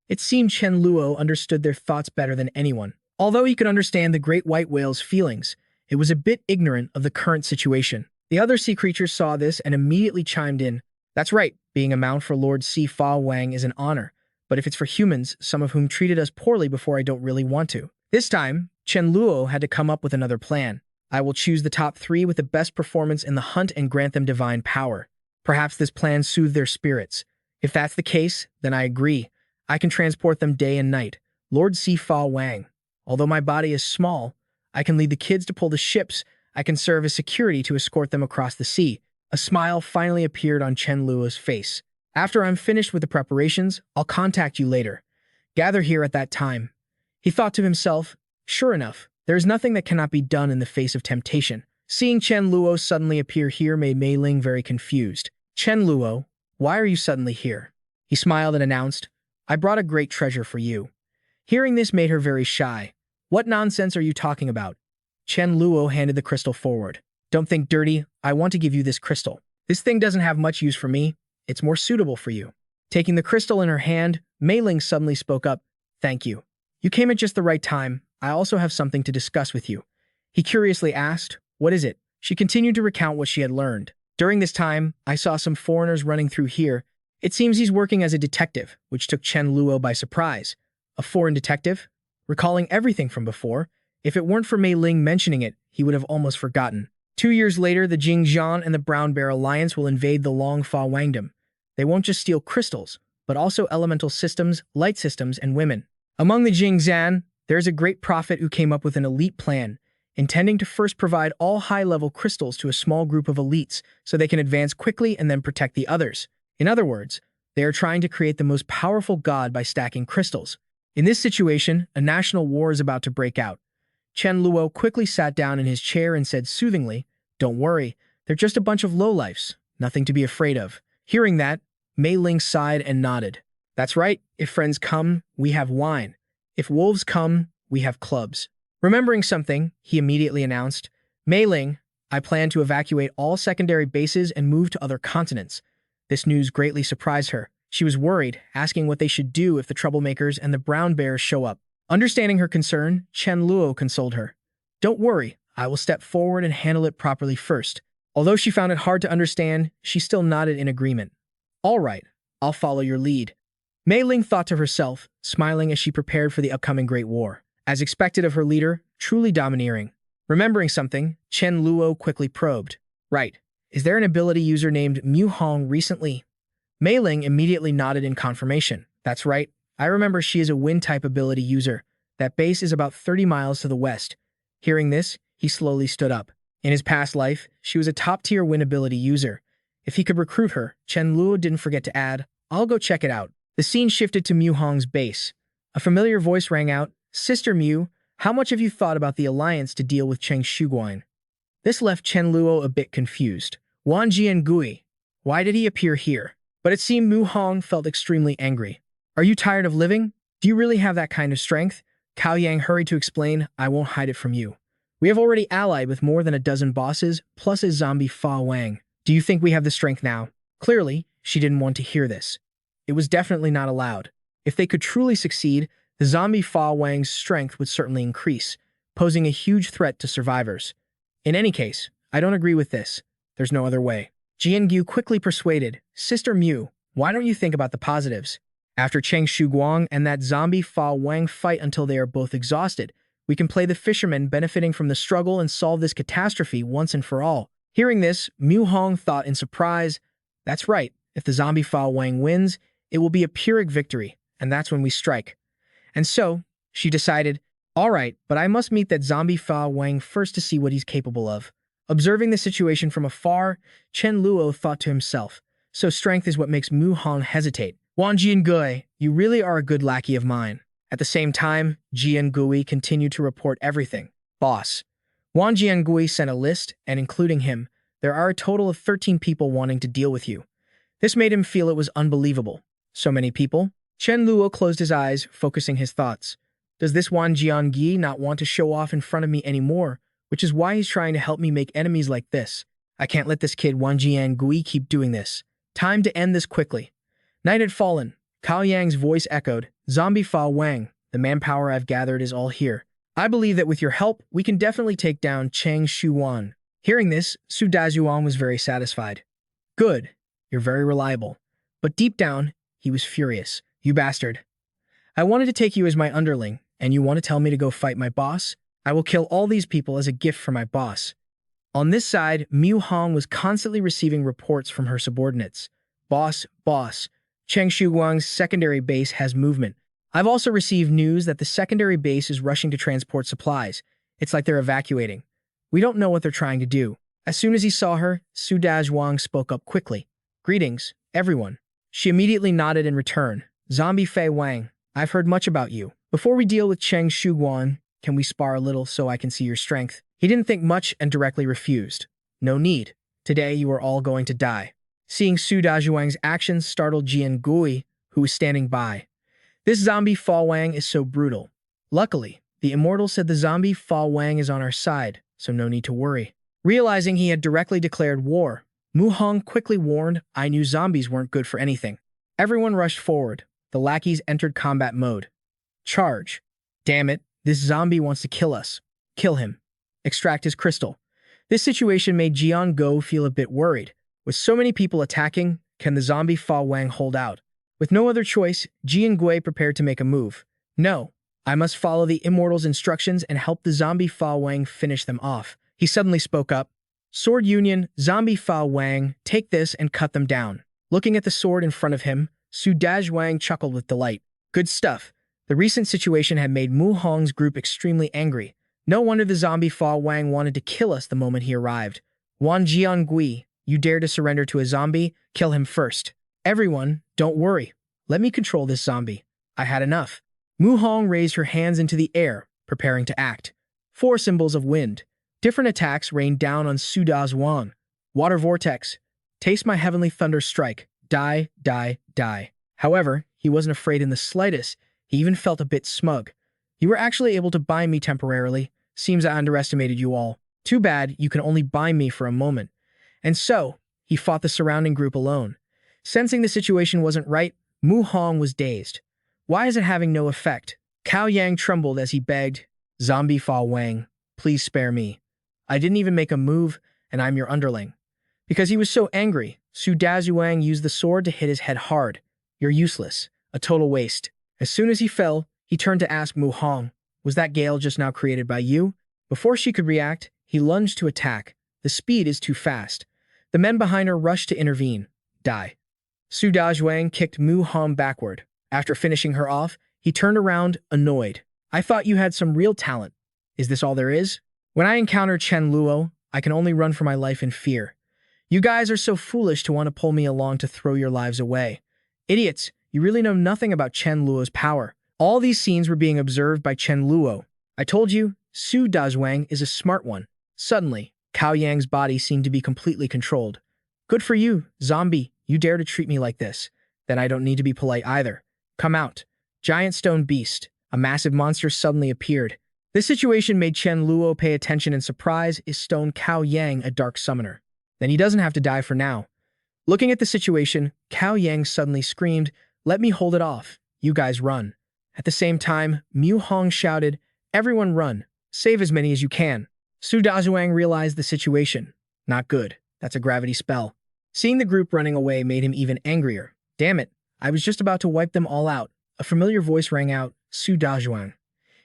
It seemed Chen Luo understood their thoughts better than anyone. Although he could understand the great white whale's feelings, it was a bit ignorant of the current situation. The other sea creatures saw this and immediately chimed in. That's right, being a mount for Lord Sifa Wang is an honor. But if it's for humans, some of whom treated us poorly before I don't really want to. This time, Chen Luo had to come up with another plan. I will choose the top 3 with the best performance in the hunt and grant them divine power. Perhaps this plan soothed their spirits. If that's the case, then I agree. I can transport them day and night. Lord Sifa Wang. Although my body is small, I can lead the kids to pull the ships. I can serve as security to escort them across the sea. A smile finally appeared on Chen Luo's face. After I'm finished with the preparations, I'll contact you later. Gather here at that time. He thought to himself, sure enough, there is nothing that cannot be done in the face of temptation. Seeing Chen Luo suddenly appear here made Mei Ling very confused. Chen Luo, why are you suddenly here? He smiled and announced, I brought a great treasure for you. Hearing this made her very shy. What nonsense are you talking about? Chen Luo handed the crystal forward. Don't think dirty, I want to give you this crystal. This thing doesn't have much use for me, it's more suitable for you. Taking the crystal in her hand, Mei Ling suddenly spoke up, thank you. You came at just the right time, I also have something to discuss with you. He curiously asked, what is it? She continued to recount what she had learned. During this time, I saw some foreigners running through here. It seems he's working as a detective, which took Chen Luo by surprise. A foreign detective? Recalling everything from before, if it weren't for Mei Ling mentioning it, he would have almost forgotten. 2 years later, the Jingzhan and the Brown Bear Alliance will invade the Longfa Wangdom. They won't just steal crystals, but also elemental systems, light systems, and women. Among the Jingzhan, there's a great prophet who came up with an elite plan, intending to first provide all high-level crystals to a small group of elites so they can advance quickly and then protect the others. In other words, they are trying to create the most powerful god by stacking crystals. In this situation, a national war is about to break out. Chen Luo quickly sat down in his chair and said soothingly, don't worry, they're just a bunch of lowlifes, nothing to be afraid of. Hearing that, Mei Ling sighed and nodded. That's right, if friends come, we have wine. If wolves come, we have clubs. Remembering something, he immediately announced, Mei Ling, I plan to evacuate all secondary bases and move to other continents. This news greatly surprised her. She was worried, asking what they should do if the troublemakers and the brown bears show up. Understanding her concern, Chen Luo consoled her. Don't worry, I will step forward and handle it properly first. Although she found it hard to understand, she still nodded in agreement. All right, I'll follow your lead. Mei Ling thought to herself, smiling as she prepared for the upcoming Great War. As expected of her leader, truly domineering. Remembering something, Chen Luo quickly probed. Right, is there an ability user named Mu Hong recently? Mei Ling immediately nodded in confirmation. That's right, I remember she is a wind-type ability user. That base is about 30 miles to the west. Hearing this, he slowly stood up. In his past life, she was a top-tier wind ability user. If he could recruit her, Chen Luo didn't forget to add, I'll go check it out. The scene shifted to Mu Hong's base. A familiar voice rang out, Sister Mu, how much have you thought about the alliance to deal with Cheng Shuguan? This left Chen Luo a bit confused. Wan Jiangui, why did he appear here? But it seemed Mu Hong felt extremely angry. Are you tired of living? Do you really have that kind of strength? Cao Yang hurried to explain, I won't hide it from you. We have already allied with more than a dozen bosses, plus a zombie Fa Wang. Do you think we have the strength now? Clearly, she didn't want to hear this. It was definitely not allowed. If they could truly succeed, the zombie Fa Wang's strength would certainly increase, posing a huge threat to survivors. In any case, I don't agree with this. There's no other way. Jiangyu quickly persuaded, Sister Mu, why don't you think about the positives? After Cheng Shuguang and that zombie Fa Wang fight until they are both exhausted, we can play the fisherman benefiting from the struggle and solve this catastrophe once and for all. Hearing this, Mu Hong thought in surprise, that's right, if the zombie Fa Wang wins, it will be a Pyrrhic victory, and that's when we strike. And so, she decided, all right, but I must meet that zombie Fa Wang first to see what he's capable of. Observing the situation from afar, Chen Luo thought to himself, so strength is what makes Mu Hong hesitate. Wan Jiangui, you really are a good lackey of mine. At the same time, Jiangui continued to report everything. Boss. Wan Jiangui sent a list, and including him, there are a total of 13 people wanting to deal with you. This made him feel it was unbelievable. So many people? Chen Luo closed his eyes, focusing his thoughts. Does this Wan Jiangui not want to show off in front of me anymore, which is why he's trying to help me make enemies like this? I can't let this kid Wan Jiangui keep doing this. Time to end this quickly. Night had fallen. Cao Yang's voice echoed, Zombie Fa Wang, the manpower I've gathered is all here. I believe that with your help, we can definitely take down Cheng Shuguan. Hearing this, Su Dazuan was very satisfied. Good. You're very reliable. But deep down, he was furious. You bastard. I wanted to take you as my underling, and you want to tell me to go fight my boss? I will kill all these people as a gift for my boss. On this side, Mu Hong was constantly receiving reports from her subordinates. Boss, Cheng Shuguang's secondary base has movement. I've also received news that the secondary base is rushing to transport supplies. It's like they're evacuating. We don't know what they're trying to do. As soon as he saw her, Su Dazhuang spoke up quickly. Greetings, everyone. She immediately nodded in return. Zombie Fei Wang, I've heard much about you. Before we deal with Cheng Shuguan, can we spar a little so I can see your strength? He didn't think much and directly refused. No need. Today you are all going to die. Seeing Su Dazhuang's actions startled Jian Gui, who was standing by. This zombie Fa Wang is so brutal. Luckily, the immortal said the zombie Fa Wang is on our side, so no need to worry. Realizing he had directly declared war, Mu Hong quickly warned, I knew zombies weren't good for anything. Everyone rushed forward. The lackeys entered combat mode. Charge. Damn it, this zombie wants to kill us. Kill him. Extract his crystal. This situation made Jian Go feel a bit worried. With so many people attacking, can the zombie Fa Wang hold out? With no other choice, Jian Gui prepared to make a move. No, I must follow the immortal's instructions and help the zombie Fa Wang finish them off. He suddenly spoke up. Sword Union, zombie Fa Wang, take this and cut them down. Looking at the sword in front of him, Su Dazhuang chuckled with delight. Good stuff. The recent situation had made Mu Hong's group extremely angry. No wonder the zombie Fa Wang wanted to kill us the moment he arrived. Wan Jiangui, you dare to surrender to a zombie? Kill him first. Everyone, don't worry. Let me control this zombie. I had enough. Mu Hong raised her hands into the air, preparing to act. 4 symbols of wind. Different attacks rained down on Su Dazhuang. Water vortex. Taste my heavenly thunder strike. Die, die, die. However, he wasn't afraid in the slightest. He even felt a bit smug. You were actually able to bind me temporarily. Seems I underestimated you all. Too bad you can only bind me for a moment. And so, he fought the surrounding group alone. Sensing the situation wasn't right, Mu Hong was dazed. Why is it having no effect? Cao Yang trembled as he begged, Zombie Fa Wang, please spare me. I didn't even make a move, and I'm your underling. Because he was so angry, Su Dazhuang used the sword to hit his head hard. You're useless. A total waste. As soon as he fell, he turned to ask Mu Hong, was that gale just now created by you? Before she could react, he lunged to attack. The speed is too fast. The men behind her rushed to intervene. Die. Su Dazhuang kicked Mu Hong backward. After finishing her off, he turned around, annoyed. I thought you had some real talent. Is this all there is? When I encounter Chen Luo, I can only run for my life in fear. You guys are so foolish to want to pull me along to throw your lives away. Idiots, you really know nothing about Chen Luo's power. All these scenes were being observed by Chen Luo. I told you, Su Dazhuang is a smart one. Suddenly, Cao Yang's body seemed to be completely controlled. Good for you, zombie. You dare to treat me like this. Then I don't need to be polite either. Come out. Giant stone beast. A massive monster suddenly appeared. This situation made Chen Luo pay attention in surprise. Is Stone Cao Yang a dark summoner? Then he doesn't have to die for now. Looking at the situation, Cao Yang suddenly screamed, let me hold it off. You guys run. At the same time, Mu Hong shouted, everyone run. Save as many as you can. Su Dazhuang realized the situation. Not good. That's a gravity spell. Seeing the group running away made him even angrier. Damn it. I was just about to wipe them all out. A familiar voice rang out, Su Dazhuang.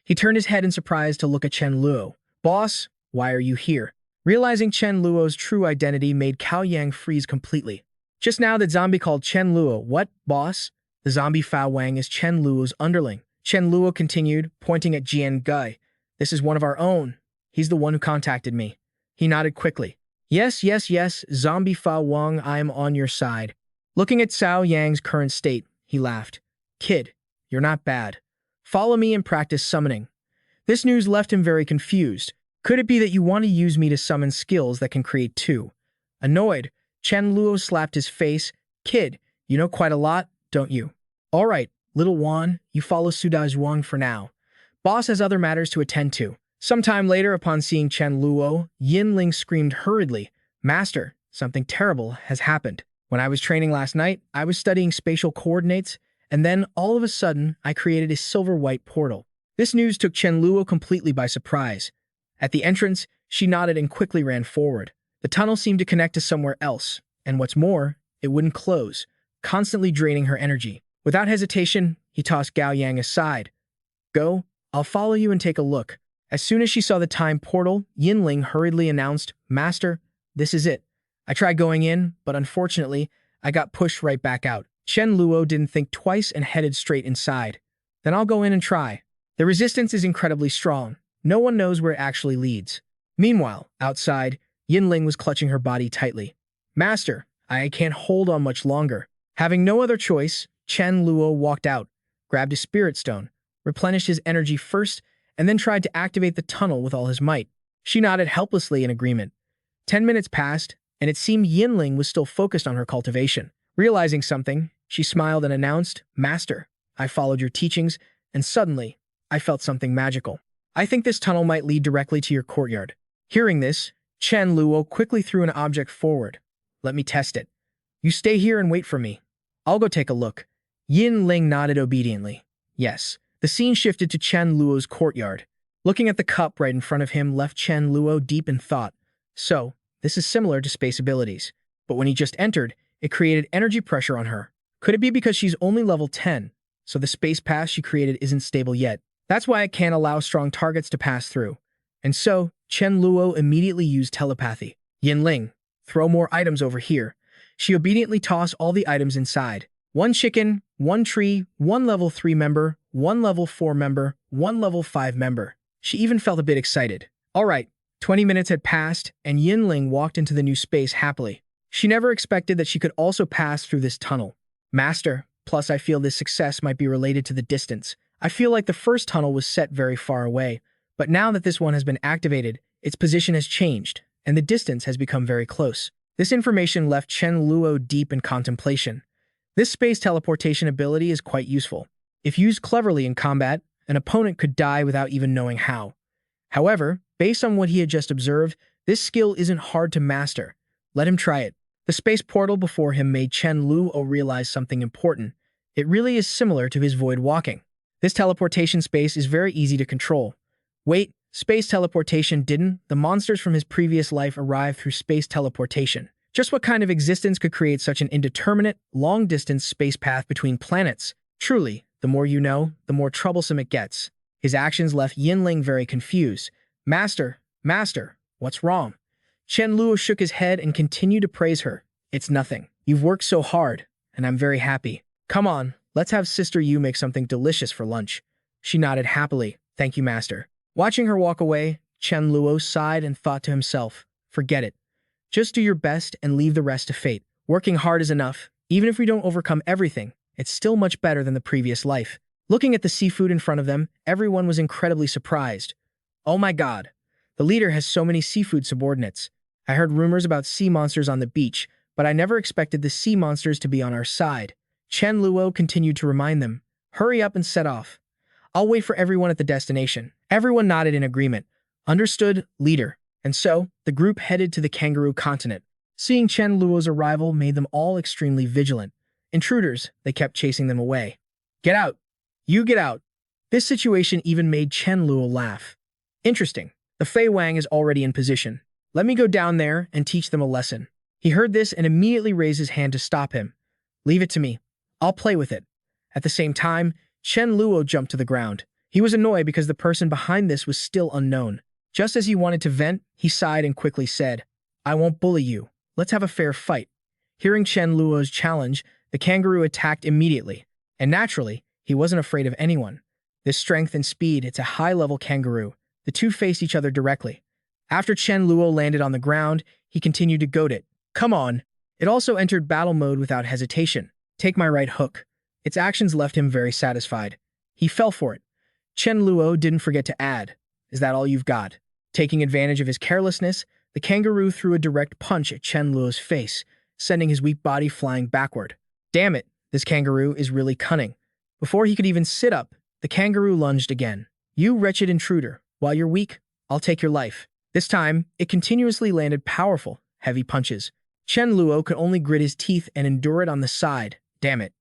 He turned his head in surprise to look at Chen Luo. Boss, why are you here? Realizing Chen Luo's true identity made Cao Yang freeze completely. Just now that zombie called Chen Luo. What, boss? The zombie Fa Wang is Chen Luo's underling. Chen Luo continued, pointing at Jian Gui. This is one of our own. He's the one who contacted me. He nodded quickly. Yes, yes, yes, zombie Fa Wang, I am on your side. Looking at Cao Yang's current state, he laughed. Kid, you're not bad. Follow me and practice summoning. This news left him very confused. Could it be that you want to use me to summon skills that can create 2? Annoyed, Chen Luo slapped his face. Kid, you know quite a lot, don't you? All right, little Wan, you follow Su Dazhuang for now. Boss has other matters to attend to. Sometime later, upon seeing Chen Luo, Yinling screamed hurriedly, Master, something terrible has happened. When I was training last night, I was studying spatial coordinates, and then, all of a sudden, I created a silver-white portal. This news took Chen Luo completely by surprise. At the entrance, she nodded and quickly ran forward. The tunnel seemed to connect to somewhere else, and what's more, it wouldn't close, constantly draining her energy. Without hesitation, he tossed Cao Yang aside. Go, I'll follow you and take a look. As soon as she saw the time portal, Yinling hurriedly announced, Master, this is it. I tried going in, but unfortunately, I got pushed right back out. Chen Luo didn't think twice and headed straight inside. Then I'll go in and try. The resistance is incredibly strong. No one knows where it actually leads. Meanwhile, outside, Yinling was clutching her body tightly. Master, I can't hold on much longer. Having no other choice, Chen Luo walked out, grabbed his spirit stone, replenished his energy first, and then tried to activate the tunnel with all his might. She nodded helplessly in agreement. 10 minutes passed, and it seemed Yinling was still focused on her cultivation. Realizing something, she smiled and announced, Master, I followed your teachings, and suddenly, I felt something magical. I think this tunnel might lead directly to your courtyard. Hearing this, Chen Luo quickly threw an object forward. Let me test it. You stay here and wait for me. I'll go take a look. Yinling nodded obediently. Yes. The scene shifted to Chen Luo's courtyard. Looking at the cup right in front of him left Chen Luo deep in thought. So, this is similar to space abilities. But when he just entered, it created energy pressure on her. Could it be because she's only level 10, so the space path she created isn't stable yet? That's why it can't allow strong targets to pass through. And so, Chen Luo immediately used telepathy. Yinling, throw more items over here. She obediently tossed all the items inside. 1 chicken, 1 tree, 1 level 3 member, 1 level 4 member, 1 level 5 member. She even felt a bit excited. Alright, 20 minutes had passed, and Yinling walked into the new space happily. She never expected that she could also pass through this tunnel. Master, plus I feel this success might be related to the distance. I feel like the first tunnel was set very far away, but now that this one has been activated, its position has changed, and the distance has become very close. This information left Chen Luo deep in contemplation. This space teleportation ability is quite useful. If used cleverly in combat, an opponent could die without even knowing how. However, based on what he had just observed, this skill isn't hard to master. Let him try it. The space portal before him made Chen Luo realize something important. It really is similar to his void walking. This teleportation space is very easy to control. Wait, space teleportation didn't? The monsters from his previous life arrived through space teleportation. Just what kind of existence could create such an indeterminate, long-distance space path between planets? Truly, the more you know, the more troublesome it gets. His actions left Yinling very confused. Master, what's wrong? Chen Luo shook his head and continued to praise her. It's nothing. You've worked so hard, and I'm very happy. Come on, let's have Sister Yu make something delicious for lunch. She nodded happily. Thank you, Master. Watching her walk away, Chen Luo sighed and thought to himself, forget it. Just do your best and leave the rest to fate. Working hard is enough. Even if we don't overcome everything, it's still much better than the previous life. Looking at the seafood in front of them, everyone was incredibly surprised. Oh my god, the leader has so many seafood subordinates. I heard rumors about sea monsters on the beach, but I never expected the sea monsters to be on our side. Chen Luo continued to remind them, hurry up and set off. I'll wait for everyone at the destination. Everyone nodded in agreement. Understood, leader. And so, the group headed to the kangaroo continent. Seeing Chen Luo's arrival made them all extremely vigilant. Intruders, they kept chasing them away. Get out! You get out! This situation even made Chen Luo laugh. Interesting. The Fei Wang is already in position. Let me go down there and teach them a lesson. He heard this and immediately raised his hand to stop him. Leave it to me. I'll play with it. At the same time, Chen Luo jumped to the ground. He was annoyed because the person behind this was still unknown. Just as he wanted to vent, he sighed and quickly said, I won't bully you. Let's have a fair fight. Hearing Chen Luo's challenge, the kangaroo attacked immediately. And naturally, he wasn't afraid of anyone. This strength and speed, it's a high-level kangaroo. The two faced each other directly. After Chen Luo landed on the ground, he continued to goad it. Come on. It also entered battle mode without hesitation. Take my right hook. Its actions left him very satisfied. He fell for it. Chen Luo didn't forget to add, is that all you've got? Taking advantage of his carelessness, the kangaroo threw a direct punch at Chen Luo's face, sending his weak body flying backward. Damn it, this kangaroo is really cunning. Before he could even sit up, the kangaroo lunged again. You wretched intruder, while you're weak, I'll take your life. This time, it continuously landed powerful, heavy punches. Chen Luo could only grit his teeth and endure it on the side. Damn it.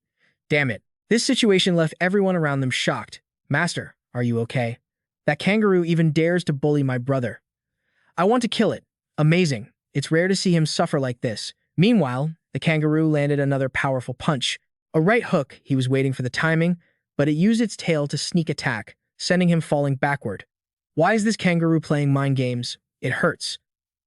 Damn it. This situation left everyone around them shocked. Master, are you okay? That kangaroo even dares to bully my brother. I want to kill it. Amazing. It's rare to see him suffer like this. Meanwhile, the kangaroo landed another powerful punch. A right hook, he was waiting for the timing, but it used its tail to sneak attack, sending him falling backward. Why is this kangaroo playing mind games? It hurts.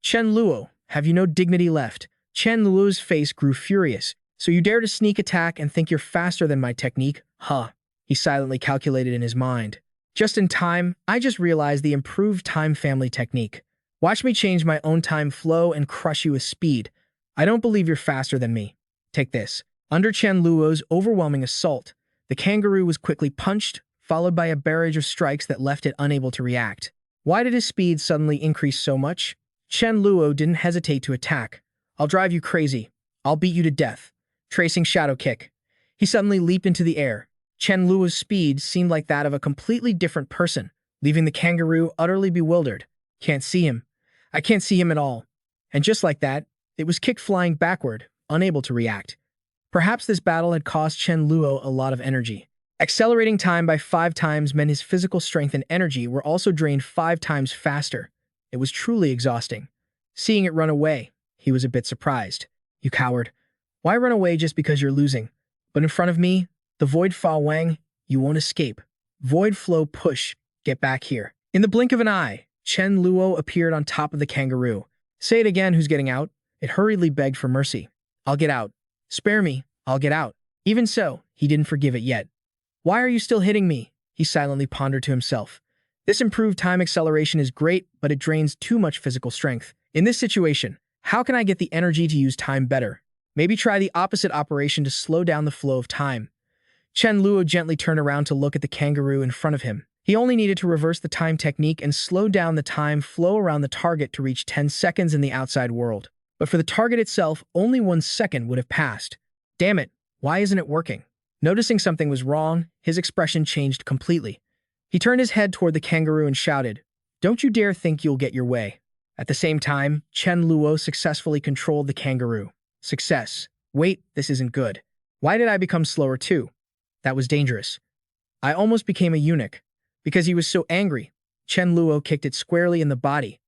Chen Luo, have you no dignity left? Chen Luo's face grew furious. So you dare to sneak attack and think you're faster than my technique? Huh. he silently calculated in his mind. Just in time, I just realized the improved time family technique. Watch me change my own time flow and crush you with speed. I don't believe you're faster than me. Take this. Under Chen Luo's overwhelming assault, the kangaroo was quickly punched, followed by a barrage of strikes that left it unable to react. Why did his speed suddenly increase so much? Chen Luo didn't hesitate to attack. I'll drive you crazy. I'll beat you to death. Tracing shadow kick. He suddenly leaped into the air. Chen Luo's speed seemed like that of a completely different person, leaving the kangaroo utterly bewildered. Can't see him. I can't see him at all. And just like that, it was kicked flying backward, unable to react. Perhaps this battle had cost Chen Luo a lot of energy. Accelerating time by 5 times meant his physical strength and energy were also drained 5 times faster. It was truly exhausting. Seeing it run away, he was a bit surprised. You coward. Why run away just because you're losing? But in front of me, the Void Fa Wang, you won't escape. Void Flow Push, get back here. In the blink of an eye, Chen Luo appeared on top of the kangaroo. Say it again, who's getting out? It hurriedly begged for mercy. I'll get out. Spare me, I'll get out. Even so, he didn't forgive it yet. Why are you still hitting me? He silently pondered to himself. This improved time acceleration is great, but it drains too much physical strength. In this situation, how can I get the energy to use time better? Maybe try the opposite operation to slow down the flow of time. Chen Luo gently turned around to look at the kangaroo in front of him. He only needed to reverse the time technique and slow down the time flow around the target to reach 10 seconds in the outside world. But for the target itself, only 1 second would have passed. Damn it, why isn't it working? Noticing something was wrong, his expression changed completely. He turned his head toward the kangaroo and shouted, "Don't you dare think you'll get your way." At the same time, Chen Luo successfully controlled the kangaroo. Success. Wait, this isn't good. Why did I become slower too? That was dangerous. I almost became a eunuch. Because he was so angry, Chen Luo kicked it squarely in the body.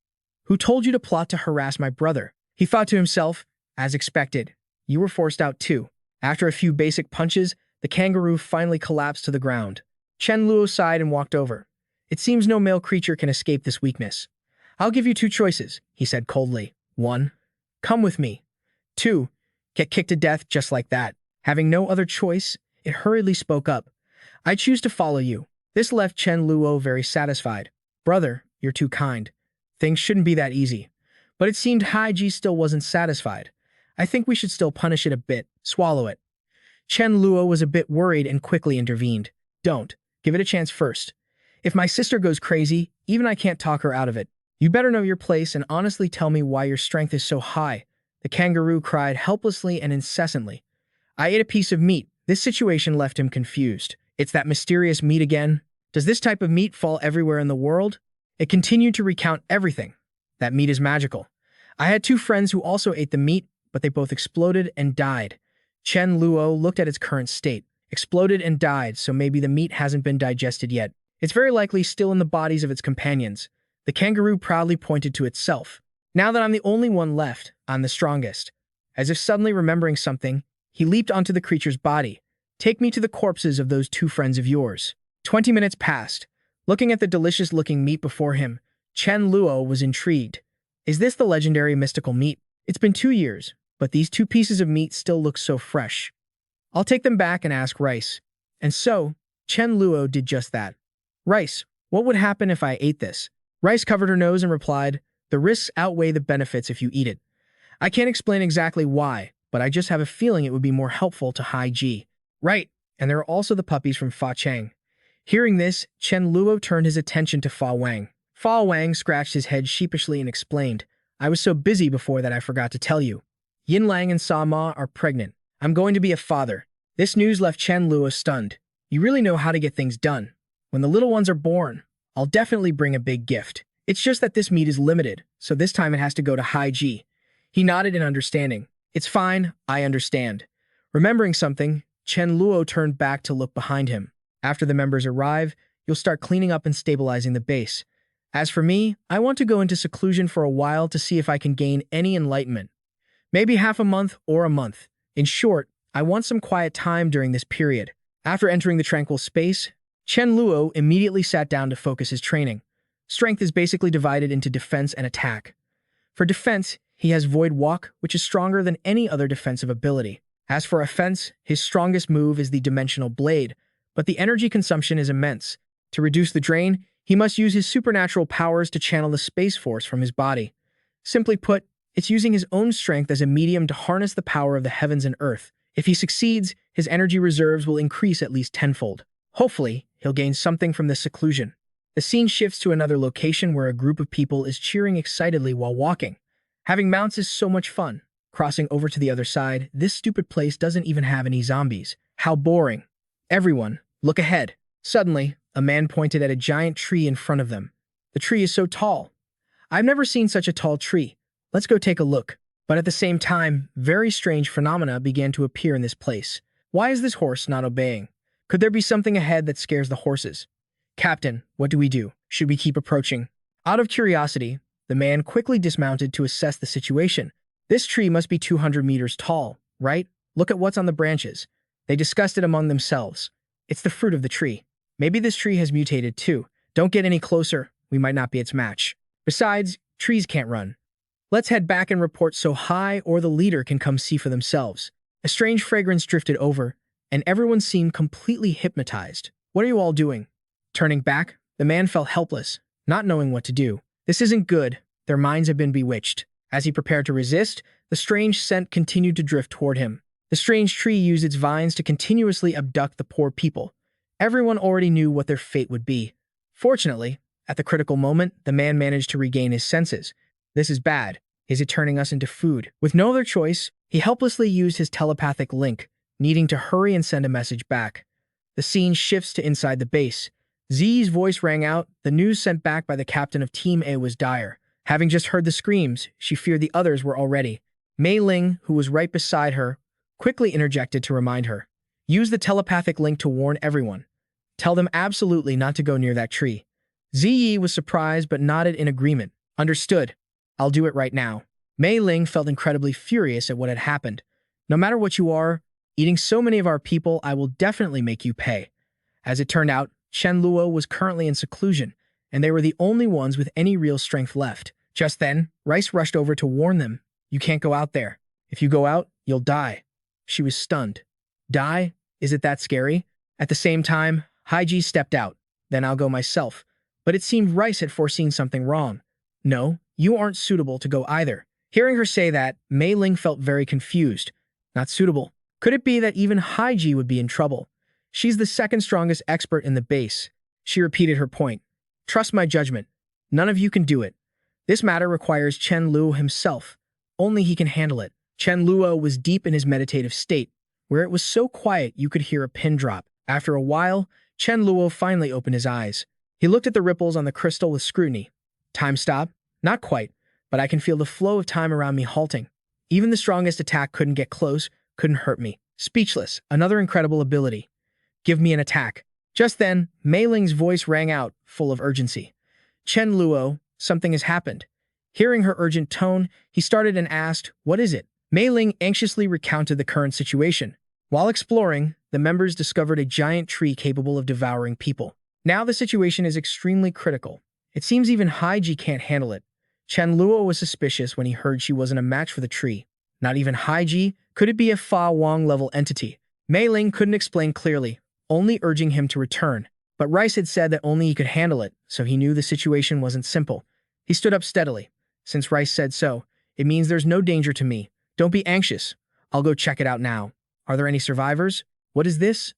Who told you to plot to harass my brother? He thought to himself, as expected, you were forced out too. After a few basic punches, the kangaroo finally collapsed to the ground. Chen Luo sighed and walked over. It seems no male creature can escape this weakness. I'll give you 2 choices, he said coldly. 1. Come with me. 2. Get kicked to death just like that. Having no other choice, it hurriedly spoke up. I choose to follow you. This left Chen Luo very satisfied. Brother, you're too kind. Things shouldn't be that easy. But it seemed Haiji still wasn't satisfied. I think we should still punish it a bit. Swallow it. Chen Luo was a bit worried and quickly intervened. Don't. Give it a chance first. If my sister goes crazy, even I can't talk her out of it. You better know your place and honestly tell me why your strength is so high. The kangaroo cried helplessly and incessantly. I ate a piece of meat. This situation left him confused. It's that mysterious meat again. Does this type of meat fall everywhere in the world? It continued to recount everything. That meat is magical. I had 2 friends who also ate the meat, but they both exploded and died. Chen Luo looked at its current state. Exploded and died, so maybe the meat hasn't been digested yet. It's very likely still in the bodies of its companions. The kangaroo proudly pointed to itself. Now that I'm the only one left, I'm the strongest. As if suddenly remembering something, he leaped onto the creature's body. Take me to the corpses of those 2 friends of yours. 20 minutes passed. Looking at the delicious-looking meat before him, Chen Luo was intrigued. Is this the legendary mystical meat? It's been 2 years, but these 2 pieces of meat still look so fresh. I'll take them back and ask Rice. And so, Chen Luo did just that. Rice, what would happen if I ate this? Rice covered her nose and replied, the risks outweigh the benefits if you eat it. I can't explain exactly why, but I just have a feeling it would be more helpful to Haiji. Right, and there are also the puppies from Fa Cheng. Hearing this, Chen Luo turned his attention to Fa Wang. Fa Wang scratched his head sheepishly and explained, I was so busy before that I forgot to tell you. Yin Lang and Sa Ma are pregnant. I'm going to be a father. This news left Chen Luo stunned. You really know how to get things done. When the little ones are born, I'll definitely bring a big gift. It's just that this meat is limited, so this time it has to go to Haiji. He nodded in understanding. It's fine, I understand. Remembering something, Chen Luo turned back to look behind him. After the members arrive, you'll start cleaning up and stabilizing the base. As for me, I want to go into seclusion for a while to see if I can gain any enlightenment. Maybe half a month or a month. In short, I want some quiet time during this period. After entering the tranquil space, Chen Luo immediately sat down to focus his training. Strength is basically divided into defense and attack. For defense, he has Void Walk, which is stronger than any other defensive ability. As for offense, his strongest move is the Dimensional Blade, but the energy consumption is immense. To reduce the drain, he must use his supernatural powers to channel the space force from his body. Simply put, it's using his own strength as a medium to harness the power of the heavens and earth. If he succeeds, his energy reserves will increase at least tenfold. Hopefully, he'll gain something from this seclusion. The scene shifts to another location where a group of people is cheering excitedly while walking. Having mounts is so much fun. Crossing over to the other side, this stupid place doesn't even have any zombies. How boring. Everyone, look ahead. Suddenly, a man pointed at a giant tree in front of them. The tree is so tall. I've never seen such a tall tree. Let's go take a look. But at the same time, very strange phenomena began to appear in this place. Why is this horse not obeying? Could there be something ahead that scares the horses? Captain, what do we do? Should we keep approaching? Out of curiosity, the man quickly dismounted to assess the situation. This tree must be 200 meters tall, right? Look at what's on the branches. They discussed it among themselves. It's the fruit of the tree. Maybe this tree has mutated too. Don't get any closer. We might not be its match. Besides, trees can't run. Let's head back and report so high, or the leader can come see for themselves. A strange fragrance drifted over, and everyone seemed completely hypnotized. What are you all doing? Turning back, the man felt helpless, not knowing what to do. This isn't good. Their minds have been bewitched. As he prepared to resist, the strange scent continued to drift toward him. The strange tree used its vines to continuously abduct the poor people. Everyone already knew what their fate would be. Fortunately, at the critical moment, the man managed to regain his senses. This is bad. Is it turning us into food? With no other choice, he helplessly used his telepathic link, needing to hurry and send a message back. The scene shifts to inside the base. Zi's voice rang out. The news sent back by the captain of Team A was dire. Having just heard the screams, she feared the others were already. Mei Ling, who was right beside her, quickly interjected to remind her. Use the telepathic link to warn everyone. Tell them absolutely not to go near that tree. Ziyi was surprised but nodded in agreement. Understood. I'll do it right now. Mei Ling felt incredibly furious at what had happened. No matter what you are, eating so many of our people, I will definitely make you pay. As it turned out, Chen Luo was currently in seclusion, and they were the only ones with any real strength left. Just then, Rice rushed over to warn them. You can't go out there. If you go out, you'll die. She was stunned. Die? Is it that scary? At the same time, Haiji stepped out. Then I'll go myself. But it seemed Rice had foreseen something wrong. No, you aren't suitable to go either. Hearing her say that, Mei Ling felt very confused. Not suitable. Could it be that even Haiji would be in trouble? She's the second strongest expert in the base. She repeated her point. Trust my judgment. None of you can do it. This matter requires Chen Luo himself. Only he can handle it. Chen Luo was deep in his meditative state, where it was so quiet you could hear a pin drop. After a while, Chen Luo finally opened his eyes. He looked at the ripples on the crystal with scrutiny. Time stop? Not quite, but I can feel the flow of time around me halting. Even the strongest attack couldn't get close, couldn't hurt me. Speechless, another incredible ability. Give me an attack. Just then, Mei Ling's voice rang out, full of urgency. Chen Luo, something has happened. Hearing her urgent tone, he started and asked, what is it? Mei Ling anxiously recounted the current situation. While exploring, the members discovered a giant tree capable of devouring people. Now the situation is extremely critical. It seems even Haiji can't handle it. Chen Luo was suspicious when he heard she wasn't a match for the tree. Not even Haiji? Could it be a Fa Wang-level entity? Mei Ling couldn't explain clearly, only urging him to return. But Rice had said that only he could handle it, so he knew the situation wasn't simple. He stood up steadily. Since Rice said so, it means there's no danger to me. Don't be anxious. I'll go check it out now. Are there any survivors? What is this?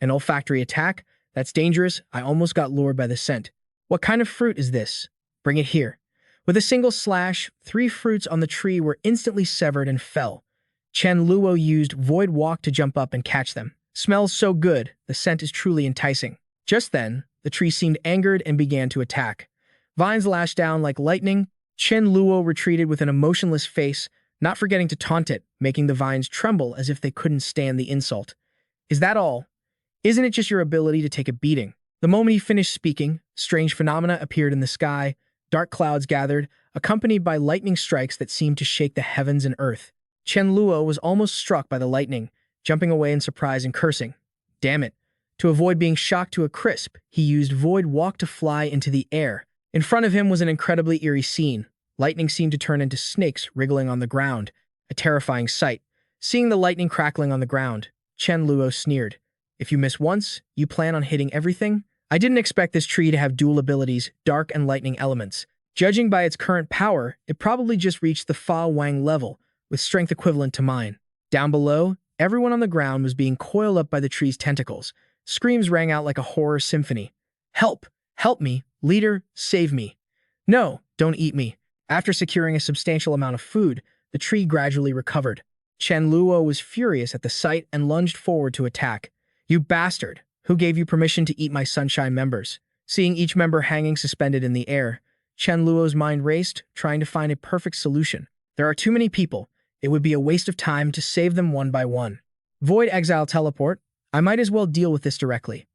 An olfactory attack? That's dangerous. I almost got lured by the scent. What kind of fruit is this? Bring it here. With a single slash, 3 fruits on the tree were instantly severed and fell. Chen Luo used Void Walk to jump up and catch them. Smells so good, the scent is truly enticing. Just then, the tree seemed angered and began to attack. Vines lashed down like lightning. Chen Luo retreated with an emotionless face, not forgetting to taunt it, making the vines tremble as if they couldn't stand the insult. Is that all? Isn't it just your ability to take a beating? The moment he finished speaking, strange phenomena appeared in the sky. Dark clouds gathered, accompanied by lightning strikes that seemed to shake the heavens and earth. Chen Luo was almost struck by the lightning, jumping away in surprise and cursing. Damn it. To avoid being shocked to a crisp, he used Void Walk to fly into the air. In front of him was an incredibly eerie scene. Lightning seemed to turn into snakes wriggling on the ground, a terrifying sight. Seeing the lightning crackling on the ground, Chen Luo sneered. If you miss once, you plan on hitting everything? I didn't expect this tree to have dual abilities, dark and lightning elements. Judging by its current power, it probably just reached the Fa Wang level, with strength equivalent to mine. Down below, everyone on the ground was being coiled up by the tree's tentacles. Screams rang out like a horror symphony. Help! Help me! Leader, save me! No, don't eat me. After securing a substantial amount of food, the tree gradually recovered. Chen Luo was furious at the sight and lunged forward to attack. You bastard! Who gave you permission to eat my Sunshine members? Seeing each member hanging suspended in the air, Chen Luo's mind raced, trying to find a perfect solution. There are too many people. It would be a waste of time to save them one by one. Void Exile Teleport. I might as well deal with this directly.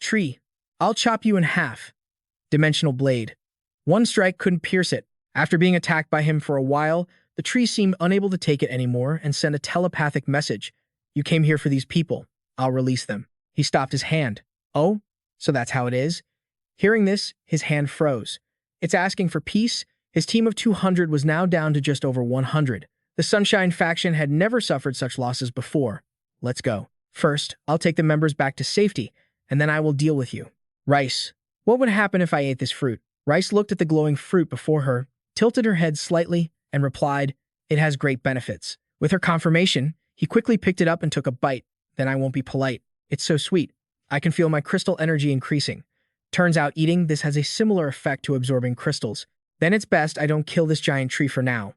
Tree. I'll chop you in half. Dimensional Blade. One strike couldn't pierce it. After being attacked by him for a while, the tree seemed unable to take it anymore and sent a telepathic message. You came here for these people. I'll release them. He stopped his hand. Oh, so that's how it is? Hearing this, his hand froze. It's asking for peace. His team of 200 was now down to just over 100. The Sunshine faction had never suffered such losses before. Let's go. First, I'll take the members back to safety, and then I will deal with you. Rice. What would happen if I ate this fruit? Rice looked at the glowing fruit before her, tilted her head slightly, and replied, It has great benefits. With her confirmation, he quickly picked it up and took a bite. Then I won't be polite. It's so sweet. I can feel my crystal energy increasing. Turns out eating this has a similar effect to absorbing crystals. Then it's best I don't kill this giant tree for now.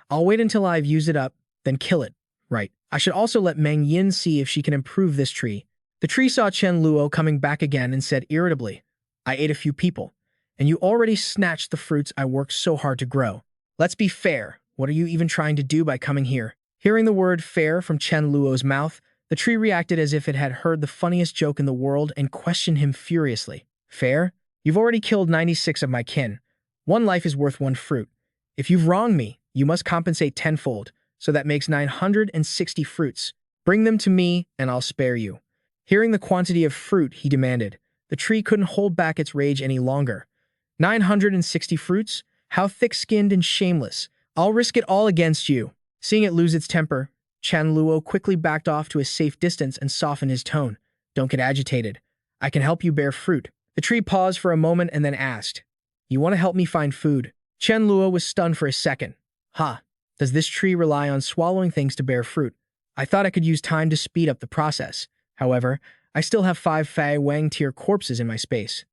I'll wait until I've used it up, then kill it. Right. I should also let Meng Yin see if she can improve this tree. The tree saw Chen Luo coming back again and said irritably, I ate a few people, and you already snatched the fruits I worked so hard to grow. Let's be fair. What are you even trying to do by coming here? Hearing the word fair from Chen Luo's mouth, the tree reacted as if it had heard the funniest joke in the world and questioned him furiously. Fair? You've already killed 96 of my kin. One life is worth one fruit. If you've wronged me, you must compensate tenfold, so that makes 960 fruits. Bring them to me, and I'll spare you. Hearing the quantity of fruit, he demanded. The tree couldn't hold back its rage any longer. 960 fruits? How thick-skinned and shameless. I'll risk it all against you. Seeing it lose its temper, Chen Luo quickly backed off to a safe distance and softened his tone. Don't get agitated. I can help you bear fruit. The tree paused for a moment and then asked, You want to help me find food? Chen Luo was stunned for a second. Does this tree rely on swallowing things to bear fruit? I thought I could use time to speed up the process. However, I still have 5 Fei Wang tier corpses in my space.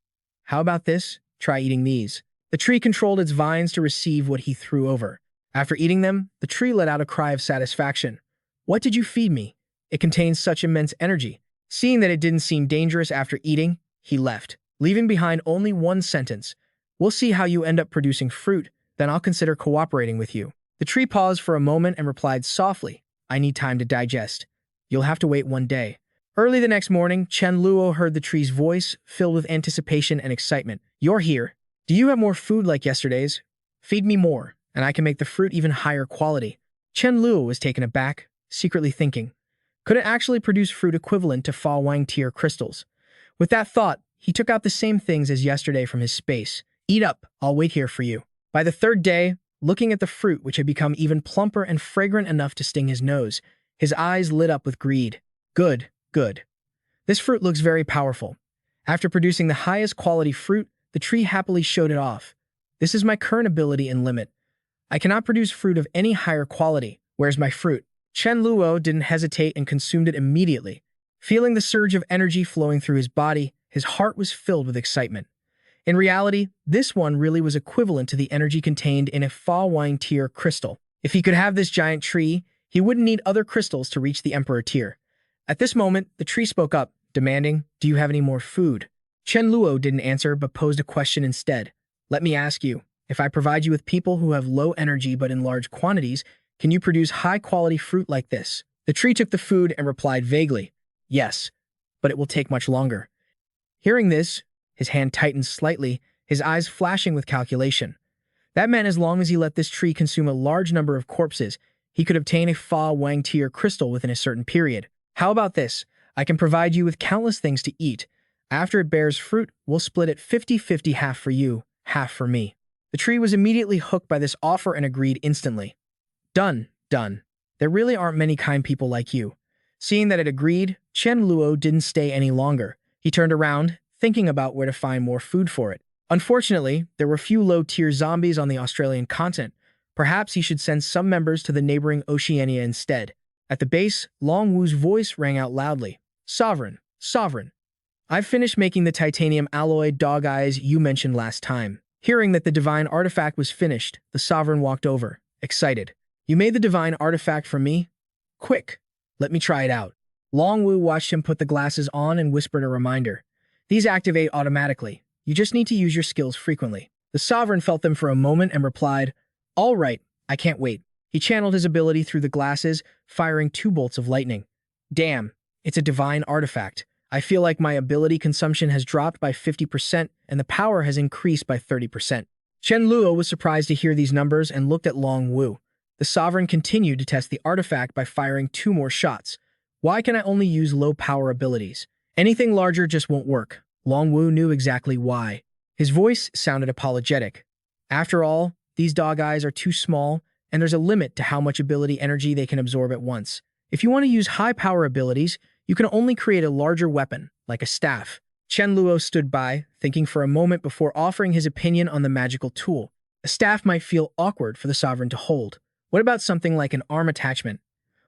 How about this? Try eating these. The tree controlled its vines to receive what he threw over. After eating them, the tree let out a cry of satisfaction. What did you feed me? It contains such immense energy. Seeing that it didn't seem dangerous after eating, he left, leaving behind only one sentence. We'll see how you end up producing fruit, then I'll consider cooperating with you. The tree paused for a moment and replied softly, I need time to digest. You'll have to wait one day. Early the next morning, Chen Luo heard the tree's voice, filled with anticipation and excitement. You're here. Do you have more food like yesterday's? Feed me more, and I can make the fruit even higher quality. Chen Luo was taken aback, secretly thinking, could it actually produce fruit equivalent to Fa Wang tier crystals? With that thought, he took out the same things as yesterday from his space. Eat up, I'll wait here for you. By the third day, looking at the fruit which had become even plumper and fragrant enough to sting his nose, his eyes lit up with greed. Good. This fruit looks very powerful. After producing the highest quality fruit, the tree happily showed it off. This is my current ability and limit. I cannot produce fruit of any higher quality. Where's my fruit? Chen Luo didn't hesitate and consumed it immediately. Feeling the surge of energy flowing through his body, his heart was filled with excitement. In reality, this one really was equivalent to the energy contained in a Fa Wang tier crystal. If he could have this giant tree, he wouldn't need other crystals to reach the Emperor tier. At this moment, the tree spoke up, demanding, Do you have any more food? Chen Luo didn't answer but posed a question instead. Let me ask you, if I provide you with people who have low energy but in large quantities, can you produce high-quality fruit like this? The tree took the food and replied vaguely, Yes, but it will take much longer. Hearing this, his hand tightened slightly, his eyes flashing with calculation. That meant as long as he let this tree consume a large number of corpses, he could obtain a Fa Wang tier crystal within a certain period. How about this? I can provide you with countless things to eat. After it bears fruit, we'll split it 50-50, half for you, half for me. The tree was immediately hooked by this offer and agreed instantly. Done. There really aren't many kind people like you. Seeing that it agreed, Chen Luo didn't stay any longer. He turned around, thinking about where to find more food for it. Unfortunately, there were few low-tier zombies on the Australian continent. Perhaps he should send some members to the neighboring Oceania instead. At the base, Long Wu's voice rang out loudly. Sovereign, Sovereign. I've finished making the titanium alloy dog eyes you mentioned last time. Hearing that the divine artifact was finished, the Sovereign walked over, excited. You made the divine artifact for me? Quick, let me try it out. Long Wu watched him put the glasses on and whispered a reminder. These activate automatically. You just need to use your skills frequently. The Sovereign felt them for a moment and replied, All right, I can't wait. He channeled his ability through the glasses, firing 2 bolts of lightning. Damn, it's a divine artifact. I feel like my ability consumption has dropped by 50% and the power has increased by 30%. Chen Luo was surprised to hear these numbers and looked at Long Wu. The Sovereign continued to test the artifact by firing 2 more shots. Why can I only use low-power abilities? Anything larger just won't work. Long Wu knew exactly why. His voice sounded apologetic. After all, these dog eyes are too small, and there's a limit to how much ability energy they can absorb at once. If you want to use high-power abilities, you can only create a larger weapon, like a staff. Chen Luo stood by, thinking for a moment before offering his opinion on the magical tool. A staff might feel awkward for the Sovereign to hold. What about something like an arm attachment?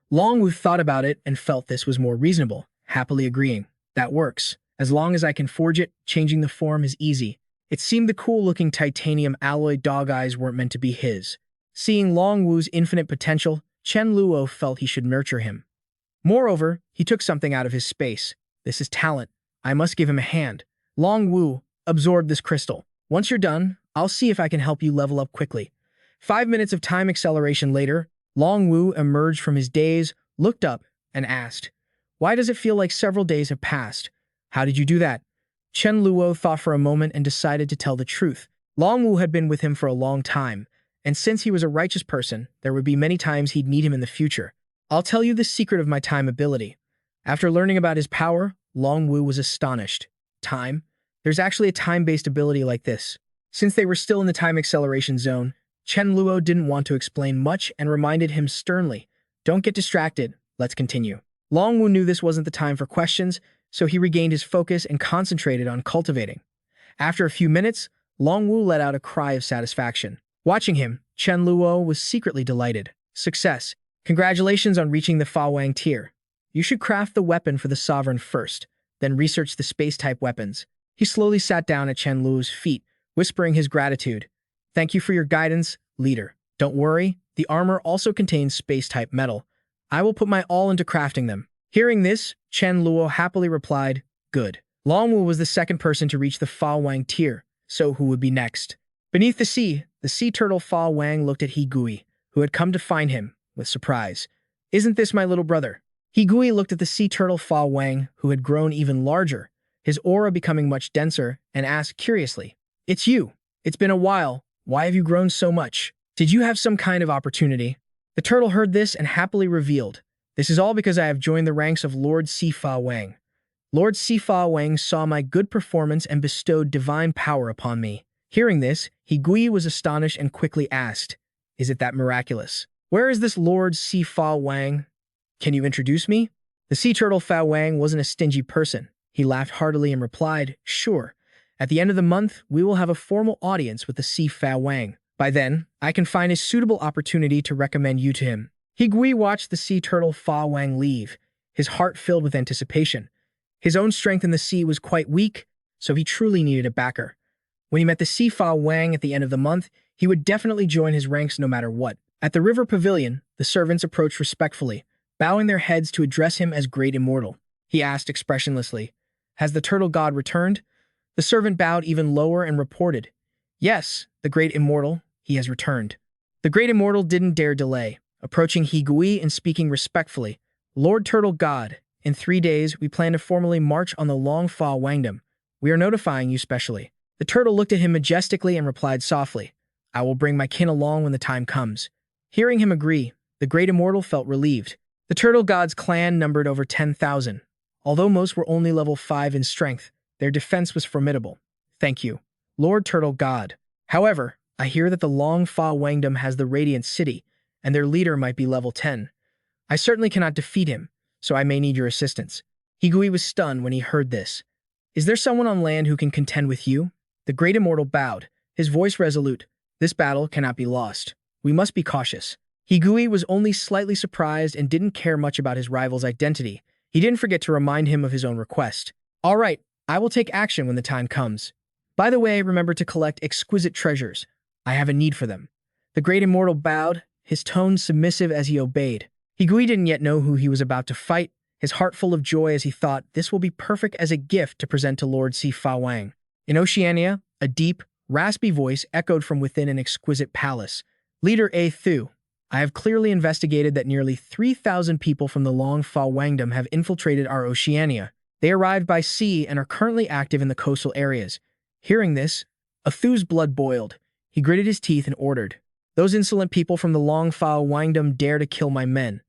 Long Wu thought about it and felt this was more reasonable, happily agreeing. That works. As long as I can forge it, changing the form is easy. It seemed the cool-looking titanium alloy dog eyes weren't meant to be his. Seeing Long Wu's infinite potential, Chen Luo felt he should nurture him. Moreover, he took something out of his space. This is talent. I must give him a hand. Long Wu, absorb this crystal. Once you're done, I'll see if I can help you level up quickly. 5 minutes of time acceleration later, Long Wu emerged from his daze, looked up, and asked, Why does it feel like several days have passed? How did you do that? Chen Luo thought for a moment and decided to tell the truth. Long Wu had been with him for a long time, and since he was a righteous person, there would be many times he'd need him in the future. I'll tell you the secret of my time ability. After learning about his power, Long Wu was astonished. Time? There's actually a time-based ability like this. Since they were still in the time acceleration zone, Chen Luo didn't want to explain much and reminded him sternly, Don't get distracted, let's continue. Long Wu knew this wasn't the time for questions, so he regained his focus and concentrated on cultivating. After a few minutes, Long Wu let out a cry of satisfaction. Watching him, Chen Luo was secretly delighted. Success. Congratulations on reaching the Fa Wang tier. You should craft the weapon for the Sovereign first, then research the space-type weapons. He slowly sat down at Chen Luo's feet, whispering his gratitude. Thank you for your guidance, leader. Don't worry, the armor also contains space-type metal. I will put my all into crafting them. Hearing this, Chen Luo happily replied, Good. Long Wu was the second person to reach the Fa Wang tier, so who would be next? Beneath the sea turtle Fa Wang looked at He Gui, who had come to find him, with surprise. Isn't this my little brother? He Gui looked at the sea turtle Fa Wang, who had grown even larger, his aura becoming much denser, and asked curiously, It's you. It's been a while. Why have you grown so much? Did you have some kind of opportunity? The turtle heard this and happily revealed, This is all because I have joined the ranks of Lord Si Fa Wang. Lord Si Fa Wang saw my good performance and bestowed divine power upon me. Hearing this, He Gui was astonished and quickly asked, Is it that miraculous? Where is this Lord Si Fa Wang? Can you introduce me? The sea turtle Fa Wang wasn't a stingy person. He laughed heartily and replied, Sure. At the end of the month, we will have a formal audience with the Si Fa Wang. By then, I can find a suitable opportunity to recommend you to him. He Gui watched the sea turtle Fa Wang leave, his heart filled with anticipation. His own strength in the sea was quite weak, so he truly needed a backer. When he met the Si Fa Wang at the end of the month, he would definitely join his ranks no matter what. At the river pavilion, the servants approached respectfully, bowing their heads to address him as Great Immortal. He asked expressionlessly, Has the turtle god returned? The servant bowed even lower and reported, Yes, the Great Immortal, he has returned. The Great Immortal didn't dare delay, approaching He Gui and speaking respectfully, Lord Turtle God, in 3 days we plan to formally march on the Long Fa Wangdom. We are notifying you specially. The turtle looked at him majestically and replied softly, I will bring my kin along when the time comes. Hearing him agree, the Great Immortal felt relieved. The turtle god's clan numbered over 10,000. Although most were only level 5 in strength, their defense was formidable. Thank you, Lord Turtle God. However, I hear that the Long Fa Wangdom has the Radiant City, and their leader might be level 10. I certainly cannot defeat him, so I may need your assistance." Higui was stunned when he heard this. "Is there someone on land who can contend with you?" The great immortal bowed, his voice resolute. "This battle cannot be lost. We must be cautious." Higui was only slightly surprised and didn't care much about his rival's identity. He didn't forget to remind him of his own request. "All right, I will take action when the time comes. By the way, remember to collect exquisite treasures. I have a need for them." The great immortal bowed, his tone submissive as he obeyed. Higui didn't yet know who he was about to fight, his heart full of joy as he thought this will be perfect as a gift to present to Lord Si Fa Wang. In Oceania, a deep, raspy voice echoed from within an exquisite palace. "Leader A Thu, I have clearly investigated that nearly 3,000 people from the Long Fa Wangdom have infiltrated our Oceania. They arrived by sea and are currently active in the coastal areas." Hearing this, A Thu's blood boiled. He gritted his teeth and ordered, "Those insolent people from the Long Fa Wangdom dare to kill my men.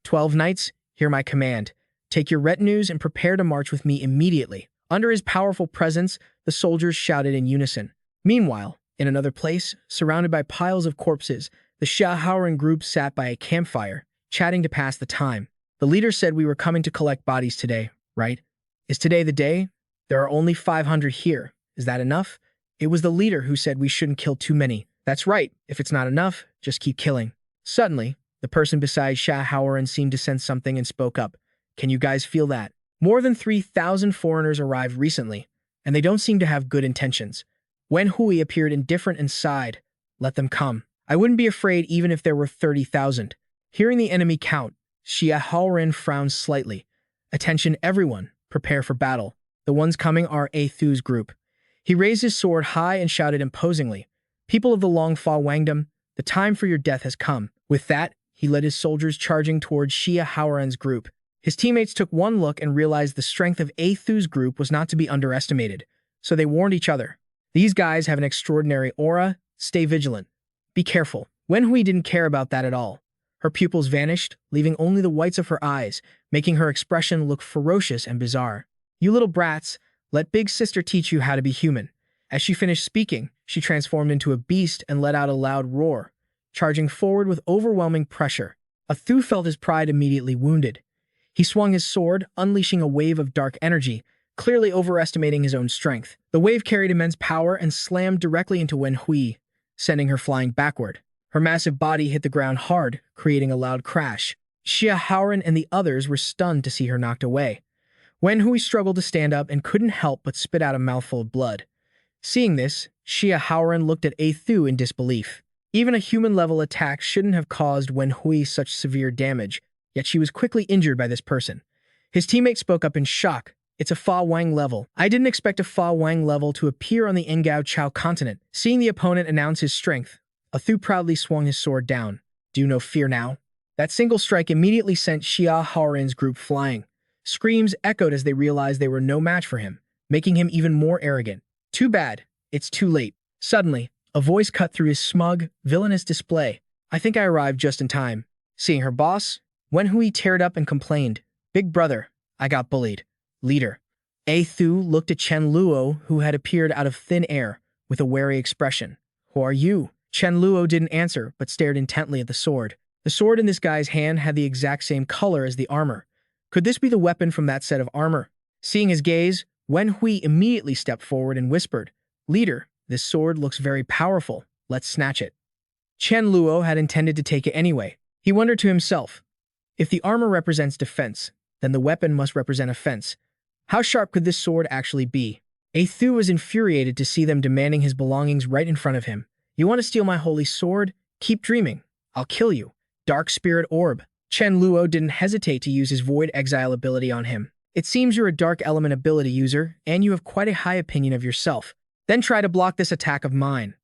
12 knights, hear my command. Take your retinues and prepare to march with me immediately." Under his powerful presence, the soldiers shouted in unison. Meanwhile, in another place, surrounded by piles of corpses, the Shahaoran group sat by a campfire, chatting to pass the time. "The leader said we were coming to collect bodies today, right? Is today the day? There are only 500 here. Is that enough?" It was the leader who said we shouldn't kill too many. "That's right. If it's not enough, just keep killing." Suddenly, the person beside Shahaoran seemed to sense something and spoke up. "Can you guys feel that? More than 3,000 foreigners arrived recently, and they don't seem to have good intentions." Wen Hui appeared indifferent and sighed. "Let them come. I wouldn't be afraid even if there were 30,000. Hearing the enemy count, Xia Haoren frowned slightly. "Attention everyone, prepare for battle. The ones coming are A Thu's group." He raised his sword high and shouted imposingly, "People of the Long Fa Wangdom, the time for your death has come." With that, he led his soldiers charging towards Xia Haoren's group. His teammates took one look and realized the strength of A Thu's group was not to be underestimated, so they warned each other. "These guys have an extraordinary aura. Stay vigilant. Be careful." Wen Hui didn't care about that at all. Her pupils vanished, leaving only the whites of her eyes, making her expression look ferocious and bizarre. "You little brats, let Big Sister teach you how to be human." As she finished speaking, she transformed into a beast and let out a loud roar, charging forward with overwhelming pressure. A Thu felt his pride immediately wounded. He swung his sword, unleashing a wave of dark energy, clearly overestimating his own strength. The wave carried immense power and slammed directly into Wen Hui, sending her flying backward. Her massive body hit the ground hard, creating a loud crash. Xia Haoren and the others were stunned to see her knocked away. Wen Hui struggled to stand up and couldn't help but spit out a mouthful of blood. Seeing this, Xia Haoren looked at A Thu in disbelief. Even a human-level attack shouldn't have caused Wen Hui such severe damage, yet she was quickly injured by this person. His teammate spoke up in shock. "It's a Fa Wang level. I didn't expect a Fa Wang level to appear on the Ngao Chao continent." Seeing the opponent announce his strength, A Thu proudly swung his sword down. "Do you know fear now?" That single strike immediately sent Xia Haoren's group flying. Screams echoed as they realized they were no match for him, making him even more arrogant. "Too bad. It's too late." Suddenly, a voice cut through his smug, villainous display. "I think I arrived just in time." Seeing her boss, Wen Hui teared up and complained, "Big brother, I got bullied." "Leader." A Thu looked at Chen Luo, who had appeared out of thin air, with a wary expression. "Who are you?" Chen Luo didn't answer, but stared intently at the sword. The sword in this guy's hand had the exact same color as the armor. Could this be the weapon from that set of armor? Seeing his gaze, Wen Hui immediately stepped forward and whispered, "Leader, this sword looks very powerful. Let's snatch it." Chen Luo had intended to take it anyway. He wondered to himself, if the armor represents defense, then the weapon must represent offense. How sharp could this sword actually be? A Thu was infuriated to see them demanding his belongings right in front of him. "You want to steal my holy sword? Keep dreaming. I'll kill you." Dark Spirit Orb. Chen Luo didn't hesitate to use his Void Exile ability on him. "It seems you're a Dark Element ability user, and you have quite a high opinion of yourself. Then try to block this attack of mine."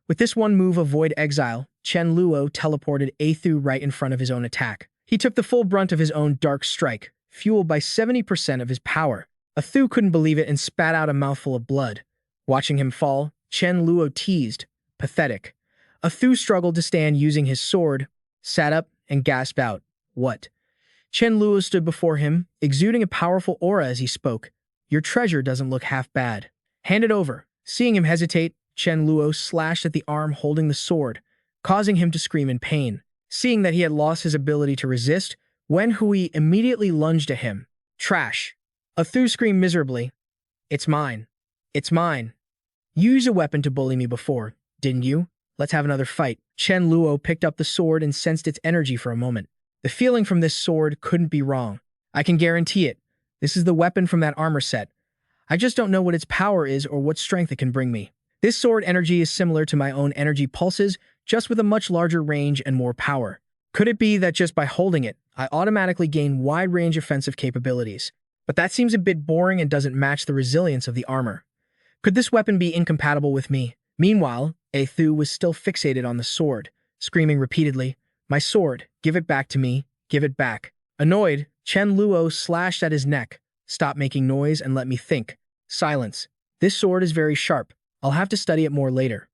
With this one move of Void Exile, Chen Luo teleported A Thu right in front of his own attack. He took the full brunt of his own Dark Strike, fueled by 70% of his power. A Thu couldn't believe it and spat out a mouthful of blood. Watching him fall, Chen Luo teased, "Pathetic." A Thu struggled to stand using his sword, sat up, and gasped out, "What?" Chen Luo stood before him, exuding a powerful aura as he spoke. "Your treasure doesn't look half bad. Hand it over." Seeing him hesitate, Chen Luo slashed at the arm holding the sword, causing him to scream in pain. Seeing that he had lost his ability to resist, Wen Hui immediately lunged at him. Trash. A Thu screamed miserably. It's mine. It's mine. You used a weapon to bully me before, didn't you? Let's have another fight. Chen Luo picked up the sword and sensed its energy for a moment. The feeling from this sword couldn't be wrong. I can guarantee it. This is the weapon from that armor set. I just don't know what its power is or what strength it can bring me. This sword energy is similar to my own energy pulses, just with a much larger range and more power. Could it be that just by holding it, I automatically gain wide-range offensive capabilities? But that seems a bit boring and doesn't match the resilience of the armor. Could this weapon be incompatible with me? Meanwhile, A Thu was still fixated on the sword, screaming repeatedly, "My sword, give it back to me, give it back." Annoyed, Chen Luo slashed at his neck. "Stop making noise and let me think." Silence. This sword is very sharp. I'll have to study it more later.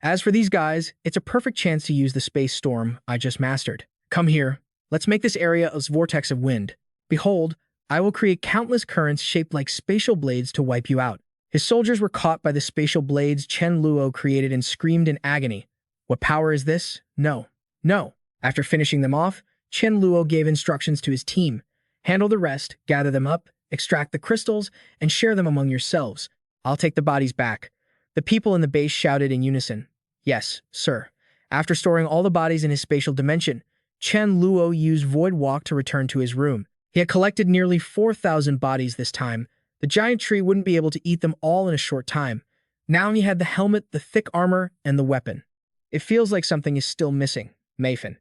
As for these guys, it's a perfect chance to use the space storm I just mastered. Come here. Let's make this area a vortex of wind. Behold, I will create countless currents shaped like spatial blades to wipe you out. His soldiers were caught by the spatial blades Chen Luo created and screamed in agony. What power is this? No. No. After finishing them off, Chen Luo gave instructions to his team. Handle the rest, gather them up, extract the crystals, and share them among yourselves. I'll take the bodies back. The people in the base shouted in unison. Yes, sir. After storing all the bodies in his spatial dimension, Chen Luo used Void Walk to return to his room. He had collected nearly 4,000 bodies this time. The giant tree wouldn't be able to eat them all in a short time. Now he had the helmet, the thick armor, and the weapon. It feels like something is still missing. Meifin.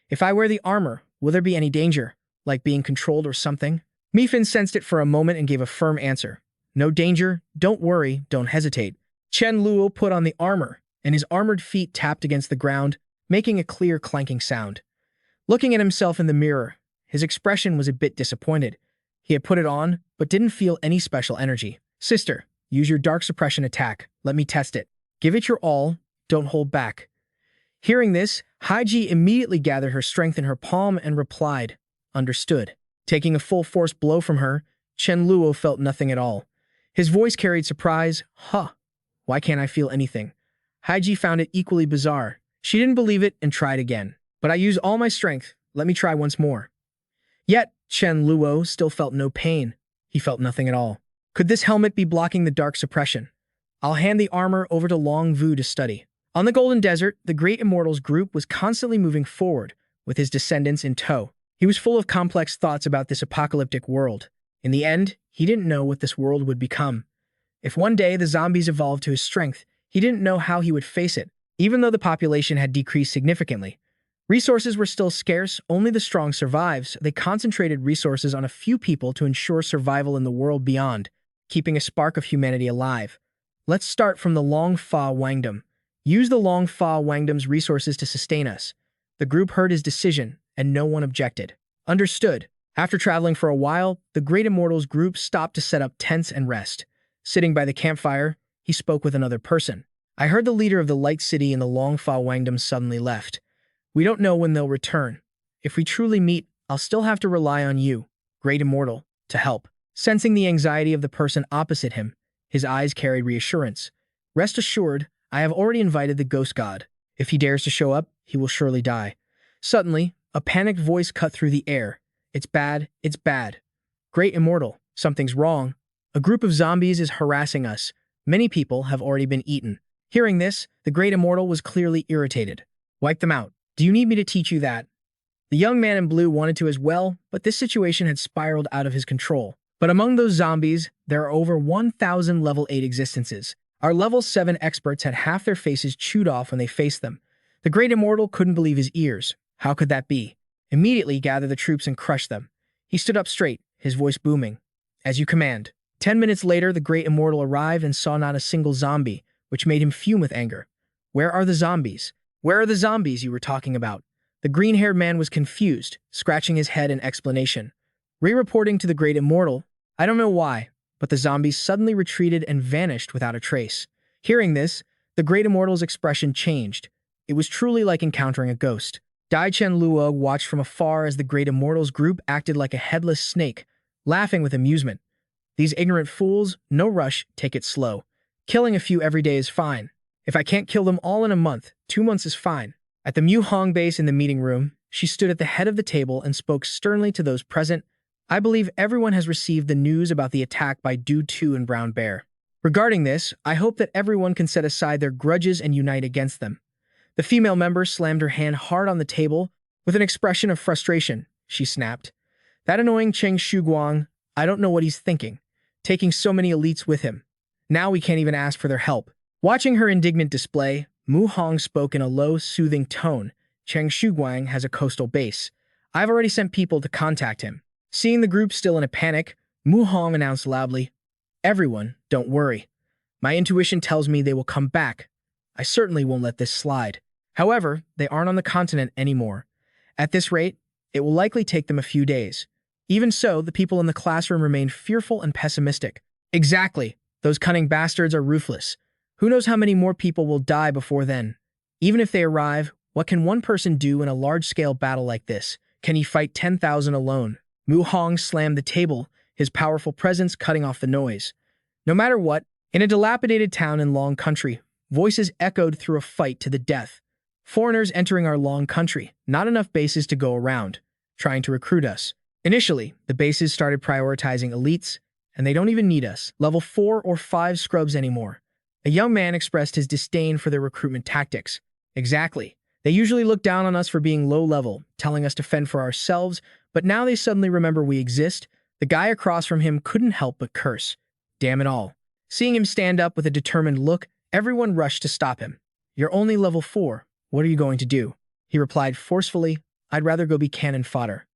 If I wear the armor, will there be any danger? Like being controlled or something? Meifin sensed it for a moment and gave a firm answer. No danger, don't worry, don't hesitate. Chen Luo put on the armor, and his armored feet tapped against the ground, making a clear clanking sound. Looking at himself in the mirror, his expression was a bit disappointed. He had put it on, but didn't feel any special energy. Sister, use your dark suppression attack. Let me test it. Give it your all, don't hold back. Hearing this, Haiji immediately gathered her strength in her palm and replied, Understood. Taking a full force blow from her, Chen Luo felt nothing at all. His voice carried surprise. Huh. Why can't I feel anything? Haiji found it equally bizarre. She didn't believe it and tried again. But I use all my strength. Let me try once more. Yet, Chen Luo still felt no pain. He felt nothing at all. Could this helmet be blocking the dark suppression? I'll hand the armor over to Long Vu to study. On the Golden Desert, the Great Immortals group was constantly moving forward, with his descendants in tow. He was full of complex thoughts about this apocalyptic world. In the end, he didn't know what this world would become. If one day the zombies evolved to his strength, he didn't know how he would face it. Even though the population had decreased significantly, resources were still scarce, only the strong survived, so they concentrated resources on a few people to ensure survival in the world beyond, keeping a spark of humanity alive. Let's start from the Long Fa Wangdom. Use the Long Fa Wangdom's resources to sustain us. The group heard his decision, and no one objected. Understood. After traveling for a while, the Great Immortals group stopped to set up tents and rest. Sitting by the campfire, he spoke with another person. I heard the leader of the Light City in the Long Fa Wangdom suddenly left. We don't know when they'll return. If we truly meet, I'll still have to rely on you, Great Immortal, to help. Sensing the anxiety of the person opposite him, his eyes carried reassurance. Rest assured, I have already invited the Ghost God. If he dares to show up, he will surely die. Suddenly, a panicked voice cut through the air. It's bad, it's bad. Great Immortal, something's wrong. A group of zombies is harassing us. Many people have already been eaten. Hearing this, the Great Immortal was clearly irritated. Wipe them out. Do you need me to teach you that? The young man in blue wanted to as well, but this situation had spiraled out of his control. But among those zombies, there are over 1,000 level 8 existences. Our level 7 experts had half their faces chewed off when they faced them. The Great Immortal couldn't believe his ears. How could that be? Immediately gather the troops and crush them. He stood up straight, his voice booming. As you command. 10 minutes later, the Great Immortal arrived and saw not a single zombie, which made him fume with anger. Where are the zombies? Where are the zombies you were talking about? The green-haired man was confused, scratching his head in explanation. Re-reporting to the Great Immortal, I don't know why, but the zombies suddenly retreated and vanished without a trace. Hearing this, the Great Immortal's expression changed. It was truly like encountering a ghost. Dai Chen Luo watched from afar as the Great Immortals group acted like a headless snake, laughing with amusement. These ignorant fools, no rush, take it slow. Killing a few every day is fine. If I can't kill them all in a month, 2 months is fine. At the Mu Hong base in the meeting room, she stood at the head of the table and spoke sternly to those present. I believe everyone has received the news about the attack by Dude 2 and Brown Bear. Regarding this, I hope that everyone can set aside their grudges and unite against them. The female member slammed her hand hard on the table with an expression of frustration. She snapped. That annoying Cheng Shuguang, I don't know what he's thinking, taking so many elites with him. Now we can't even ask for their help. Watching her indignant display, Mu Hong spoke in a low, soothing tone. Cheng Shuguang has a coastal base. I've already sent people to contact him. Seeing the group still in a panic, Mu Hong announced loudly, Everyone, don't worry. My intuition tells me they will come back. I certainly won't let this slide. However, they aren't on the continent anymore. At this rate, it will likely take them a few days. Even so, the people in the classroom remain fearful and pessimistic. Exactly. Those cunning bastards are ruthless. Who knows how many more people will die before then? Even if they arrive, what can one person do in a large-scale battle like this? Can he fight 10,000 alone? Mu Hong slammed the table, his powerful presence cutting off the noise. No matter what, in a dilapidated town in Long Country, voices echoed through a fight to the death. Foreigners entering our Long Country, not enough bases to go around, trying to recruit us. Initially, the bases started prioritizing elites, and they don't even need us, level 4 or 5 scrubs anymore. A young man expressed his disdain for their recruitment tactics. Exactly. They usually look down on us for being low level, telling us to fend for ourselves, but now they suddenly remember we exist. The guy across from him couldn't help but curse. Damn it all. Seeing him stand up with a determined look, everyone rushed to stop him. You're only level 4. What are you going to do? He replied forcefully, I'd rather go be cannon fodder.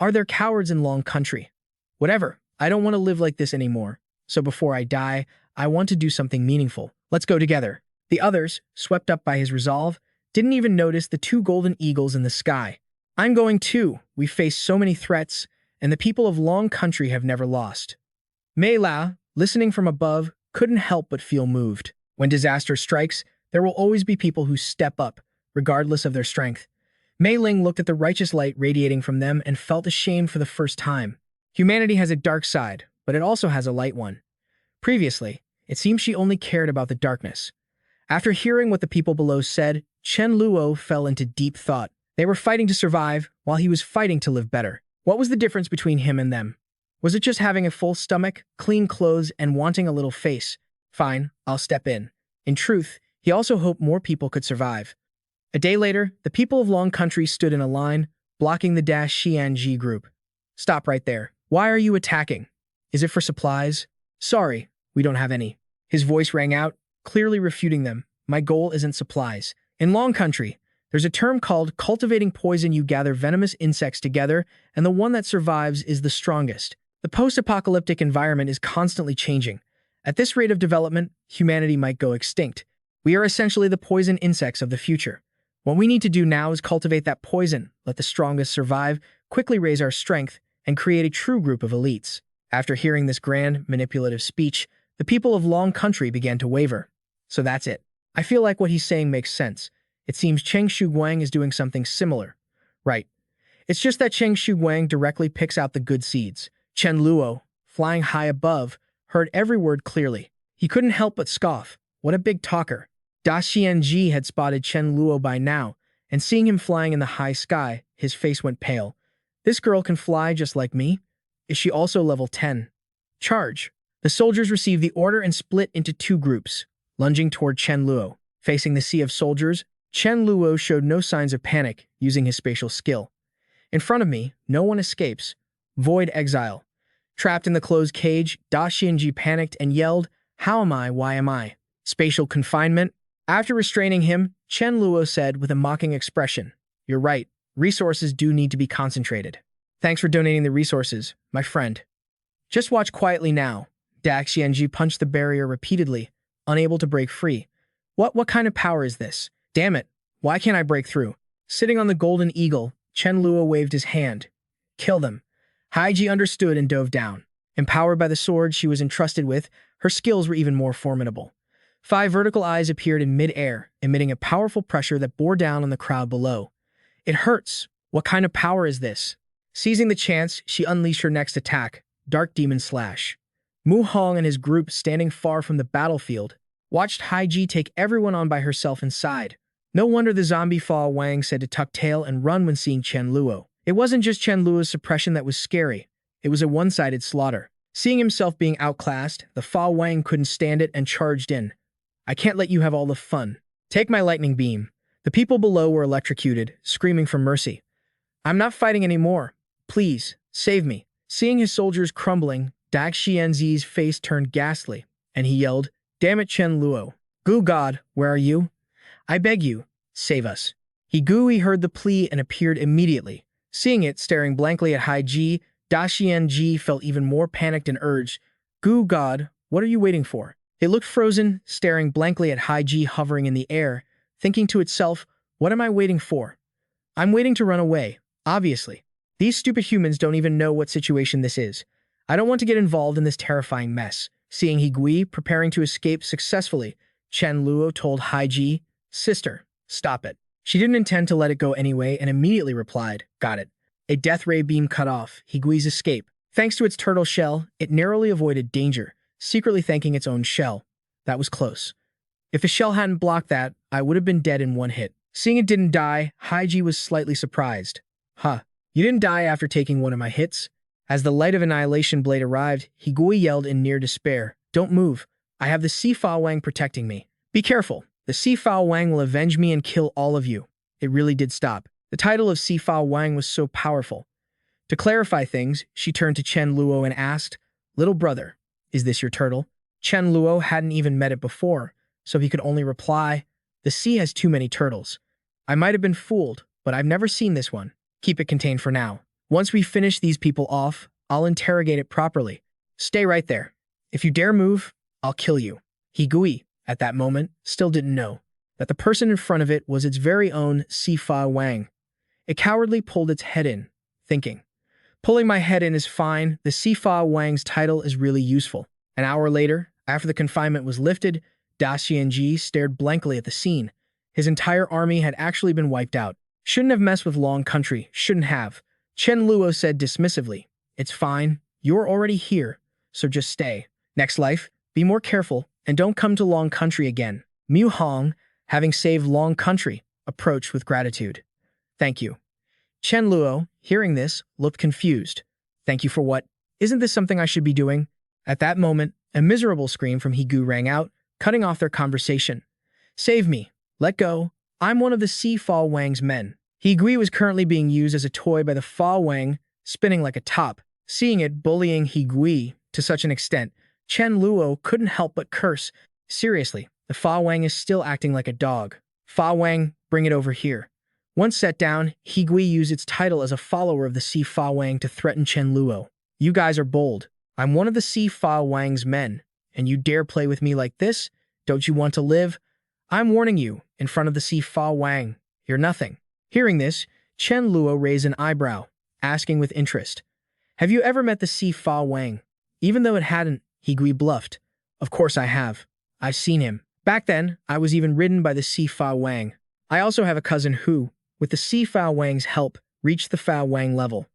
Are there cowards in Long Country? Whatever. I don't want to live like this anymore. So before I die, I want to do something meaningful. Let's go together. The others, swept up by his resolve, didn't even notice the 2 golden eagles in the sky. I'm going too. We face so many threats, and the people of Long Country have never lost. Mei Lao, listening from above, couldn't help but feel moved. When disaster strikes, there will always be people who step up, regardless of their strength. Mei Ling looked at the righteous light radiating from them and felt ashamed for the first time. Humanity has a dark side, but it also has a light one. Previously, it seemed she only cared about the darkness. After hearing what the people below said, Chen Luo fell into deep thought. They were fighting to survive, while he was fighting to live better. What was the difference between him and them? Was it just having a full stomach, clean clothes, and wanting a little face? Fine, I'll step in. In truth, he also hoped more people could survive. A day later, the people of Long Country stood in a line, blocking the Xianji group. Stop right there. Why are you attacking? Is it for supplies? Sorry, we don't have any. His voice rang out, clearly refuting them. My goal isn't supplies. In Long Country, there's a term called cultivating poison. You gather venomous insects together, and the one that survives is the strongest. The post-apocalyptic environment is constantly changing. At this rate of development, humanity might go extinct. We are essentially the poison insects of the future. What we need to do now is cultivate that poison, let the strongest survive, quickly raise our strength, and create a true group of elites. After hearing this grand, manipulative speech, the people of Long Country began to waver. So that's it. I feel like what he's saying makes sense. It seems Cheng Shuguang is doing something similar. Right. It's just that Cheng Shuguang directly picks out the good seeds. Chen Luo, flying high above, heard every word clearly. He couldn't help but scoff. What a big talker. Da Xianji had spotted Chen Luo by now, and seeing him flying in the high sky, his face went pale. This girl can fly just like me? Is she also level 10? Charge. The soldiers received the order and split into 2 groups, lunging toward Chen Luo. Facing the sea of soldiers, Chen Luo showed no signs of panic, using his spatial skill. In front of me, no one escapes. Void exile. Trapped in the closed cage, Da Xianji panicked and yelled, How am I? Why am I? Spatial confinement. After restraining him, Chen Luo said with a mocking expression, You're right. Resources do need to be concentrated. Thanks for donating the resources, my friend. Just watch quietly now. Da Xianji punched the barrier repeatedly, unable to break free. What kind of power is this? Damn it. Why can't I break through? Sitting on the golden eagle, Chen Luo waved his hand. Kill them. Haiji understood and dove down. Empowered by the sword she was entrusted with, her skills were even more formidable. 5 vertical eyes appeared in mid-air, emitting a powerful pressure that bore down on the crowd below. It hurts. What kind of power is this? Seizing the chance, she unleashed her next attack, Dark Demon Slash. Mu Hong and his group, standing far from the battlefield, watched Haiji take everyone on by herself inside. No wonder the zombie Fa Wang said to tuck tail and run when seeing Chen Luo. It wasn't just Chen Luo's suppression that was scary. It was a one-sided slaughter. Seeing himself being outclassed, the Fa Wang couldn't stand it and charged in. I can't let you have all the fun. Take my lightning beam. The people below were electrocuted, screaming for mercy. I'm not fighting anymore. Please, save me. Seeing his soldiers crumbling, Dak Xianzi's face turned ghastly, and he yelled, Damn it, Chen Luo. Gu God, where are you? I beg you, save us. He heard the plea and appeared immediately. Seeing it, staring blankly at Hai Ji, Da Xianji felt even more panicked and urged, Gu God, what are you waiting for? It looked frozen, staring blankly at Hai Ji hovering in the air, thinking to itself, what am I waiting for? I'm waiting to run away, obviously. These stupid humans don't even know what situation this is. I don't want to get involved in this terrifying mess. Seeing He preparing to escape successfully, Chen Luo told Hai Ji, Sister, stop it. She didn't intend to let it go anyway and immediately replied, Got it. A death ray beam cut off Higui's escape. Thanks to its turtle shell, it narrowly avoided danger, secretly thanking its own shell. That was close. If a shell hadn't blocked that, I would have been dead in one hit. Seeing it didn't die, Haiji was slightly surprised. Huh, you didn't die after taking one of my hits? As the light of annihilation blade arrived, Higui yelled in near despair, Don't move. I have the Si Fa Wang protecting me. Be careful. The Si Fa Wang will avenge me and kill all of you. It really did stop. The title of Si Fa Wang was so powerful. To clarify things, she turned to Chen Luo and asked, Little brother, is this your turtle? Chen Luo hadn't even met it before, so he could only reply, The sea has too many turtles. I might have been fooled, but I've never seen this one. Keep it contained for now. Once we finish these people off, I'll interrogate it properly. Stay right there. If you dare move, I'll kill you. Higui, at that moment, still didn't know that the person in front of it was its very own Si Fa Wang. It cowardly pulled its head in, thinking, Pulling my head in is fine, the Si Fa Wang's title is really useful. An hour later, after the confinement was lifted, Da Xianji stared blankly at the scene. His entire army had actually been wiped out. Shouldn't have messed with Long Country, shouldn't have. Chen Luo said dismissively, It's fine, you're already here, so just stay. Next life, be more careful, and don't come to Long Country again. Mu Hong, having saved Long Country, approached with gratitude. Thank you. Chen Luo, hearing this, looked confused. Thank you for what? Isn't this something I should be doing? At that moment, a miserable scream from Higu rang out, cutting off their conversation. Save me. Let go. I'm one of the Si Fa Wang's men. Higui was currently being used as a toy by the Fa Wang, spinning like a top. Seeing it bullying Higui to such an extent, Chen Luo couldn't help but curse. Seriously, the Fa Wang is still acting like a dog. Fa Wang, bring it over here. Once set down, Higui used its title as a follower of the Si Fa Wang to threaten Chen Luo. You guys are bold. I'm one of the Si Fa Wang's men, and you dare play with me like this? Don't you want to live? I'm warning you, in front of the Si Fa Wang, you're nothing. Hearing this, Chen Luo raised an eyebrow, asking with interest, Have you ever met the Si Fa Wang? Even though it hadn't, Higui bluffed. Of course I have. I've seen him. Back then, I was even ridden by the Si Fa Wang. I also have a cousin who, with the Si Fa Wang's help, reached the Fa Wang level.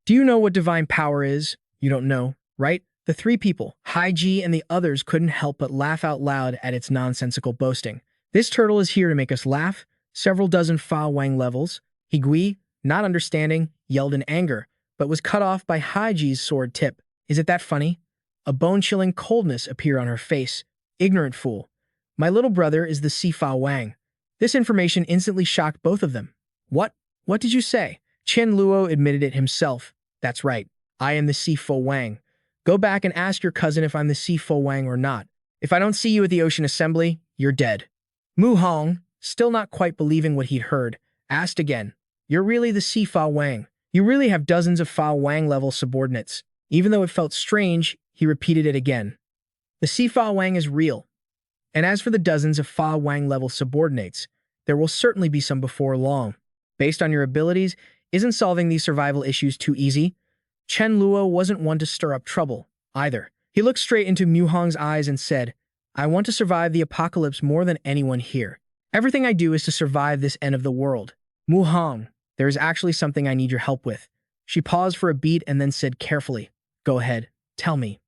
Do you know what divine power is? You don't know, right? The three people, Hai Ji and the others, couldn't help but laugh out loud at its nonsensical boasting. This turtle is here to make us laugh. Several dozen Fa Wang levels. Higui, not understanding, yelled in anger, but was cut off by Hai Ji's sword tip. Is it that funny? A bone-chilling coldness appeared on her face. Ignorant fool. My little brother is the Si Fa Wang. This information instantly shocked both of them. What? What did you say? Chen Luo admitted it himself. That's right. I am the Si Fa Wang. Go back and ask your cousin if I'm the Si Fa Wang or not. If I don't see you at the Ocean Assembly, you're dead. Mu Hong, still not quite believing what he'd heard, asked again. You're really the Si Fa Wang. You really have dozens of Fa Wang level subordinates. Even though it felt strange, he repeated it again. The Si Fa Wang is real. And as for the dozens of Fa Wang level subordinates, there will certainly be some before long. Based on your abilities, isn't solving these survival issues too easy? Chen Luo wasn't one to stir up trouble, either. He looked straight into Mu Hong's eyes and said, I want to survive the apocalypse more than anyone here. Everything I do is to survive this end of the world. Mu Hong, there is actually something I need your help with. She paused for a beat and then said carefully, Go ahead, tell me.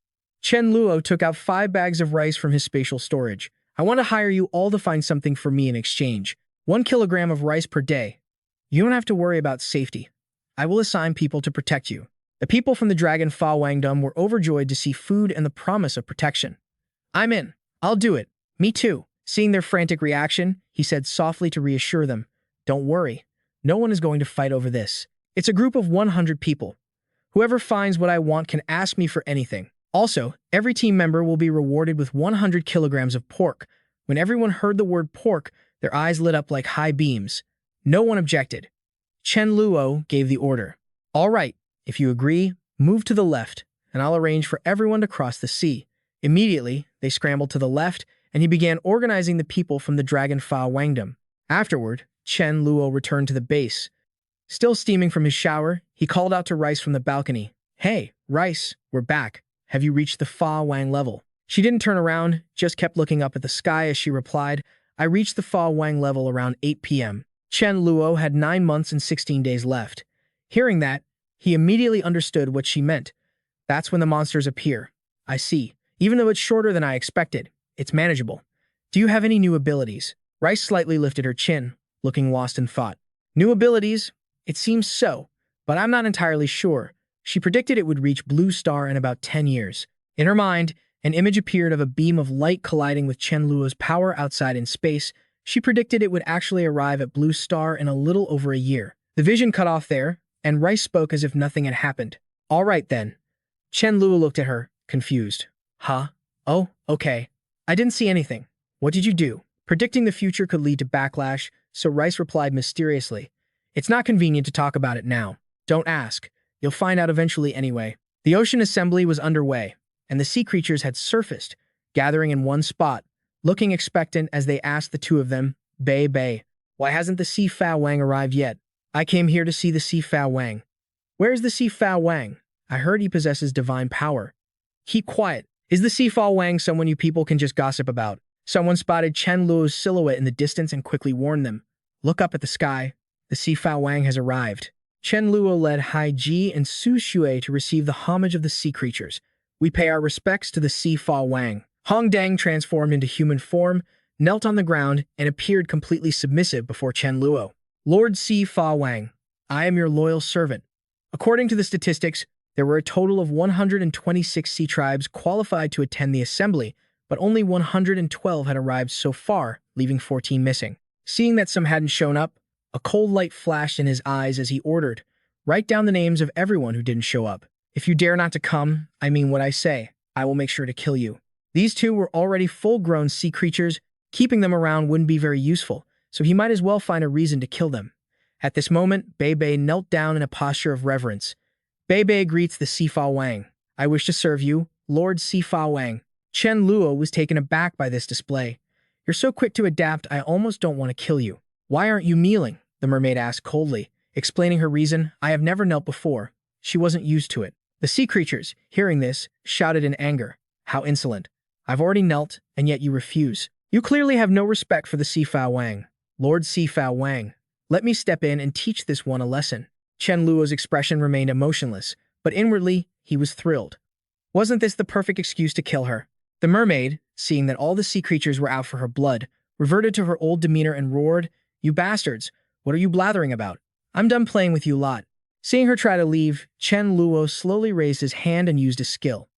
Chen Luo took out 5 bags of rice from his spatial storage. I want to hire you all to find something for me in exchange. 1 kilogram of rice per day. You don't have to worry about safety. I will assign people to protect you. The people from the Dragon Fa Wangdom were overjoyed to see food and the promise of protection. I'm in. I'll do it. Me too. Seeing their frantic reaction, he said softly to reassure them, Don't worry. No one is going to fight over this. It's a group of 100 people. Whoever finds what I want can ask me for anything. Also, every team member will be rewarded with 100 kilograms of pork. When everyone heard the word pork, their eyes lit up like high beams. No one objected. Chen Luo gave the order. All right, if you agree, move to the left, and I'll arrange for everyone to cross the sea. Immediately, they scrambled to the left, and he began organizing the people from the Dragon Fa Wangdom. Afterward, Chen Luo returned to the base. Still steaming from his shower, he called out to Rice from the balcony. Hey, Rice, we're back. Have you reached the Fa Wang level? She didn't turn around, just kept looking up at the sky as she replied, I reached the Fa Wang level around 8 p.m. Chen Luo had 9 months and 16 days left. Hearing that, he immediately understood what she meant. That's when the monsters appear. I see. Even though it's shorter than I expected, it's manageable. Do you have any new abilities? Rice slightly lifted her chin, looking lost in thought. New abilities? It seems so, but I'm not entirely sure. She predicted it would reach Blue Star in about 10 years. In her mind, an image appeared of a beam of light colliding with Chen Luo's power outside in space. She predicted it would actually arrive at Blue Star in a little over a year. The vision cut off there, and Rice spoke as if nothing had happened. All right then. Chen Luo looked at her, confused. Huh? Oh, okay. I didn't see anything. What did you do? Predicting the future could lead to backlash, so Rice replied mysteriously. It's not convenient to talk about it now. Don't ask. You'll find out eventually anyway. The ocean assembly was underway, and the sea creatures had surfaced, gathering in one spot, looking expectant as they asked the two of them, Bei, why hasn't the Sea Fa Wang arrived yet? I came here to see the Sea Fa Wang. Where's the Sea Fa Wang? I heard he possesses divine power. Keep quiet. Is the Sea Fa Wang someone you people can just gossip about? Someone spotted Chen Luo's silhouette in the distance and quickly warned them. Look up at the sky. The Sea Fa Wang has arrived. Chen Luo led Hai Ji and Su Shui to receive the homage of the sea creatures. We pay our respects to the Sea Fa Wang. Hong Dang transformed into human form, knelt on the ground, and appeared completely submissive before Chen Luo. Lord Sea Fa Wang, I am your loyal servant. According to the statistics, there were a total of 126 sea tribes qualified to attend the assembly, but only 112 had arrived so far, leaving 14 missing. Seeing that some hadn't shown up, a cold light flashed in his eyes as he ordered, Write down the names of everyone who didn't show up. If you dare not to come, I mean what I say, I will make sure to kill you. These two were already full-grown sea creatures. Keeping them around wouldn't be very useful, so he might as well find a reason to kill them. At this moment, Bei knelt down in a posture of reverence. Bei greets the Sea Fa Wang. I wish to serve you, Lord Sea Fa Wang. Chen Luo was taken aback by this display. You're so quick to adapt, I almost don't want to kill you. Why aren't you kneeling? The mermaid asked coldly. Explaining her reason, I have never knelt before. She wasn't used to it. The sea creatures, hearing this, shouted in anger. How insolent. I've already knelt, and yet you refuse. You clearly have no respect for the Sea Fa Wang. Lord Sea Fa Wang, let me step in and teach this one a lesson. Chen Luo's expression remained emotionless, but inwardly, he was thrilled. Wasn't this the perfect excuse to kill her? The mermaid, seeing that all the sea creatures were out for her blood, reverted to her old demeanor and roared, You bastards, what are you blathering about? I'm done playing with you lot. Seeing her try to leave, Chen Luo slowly raised his hand and used a skill.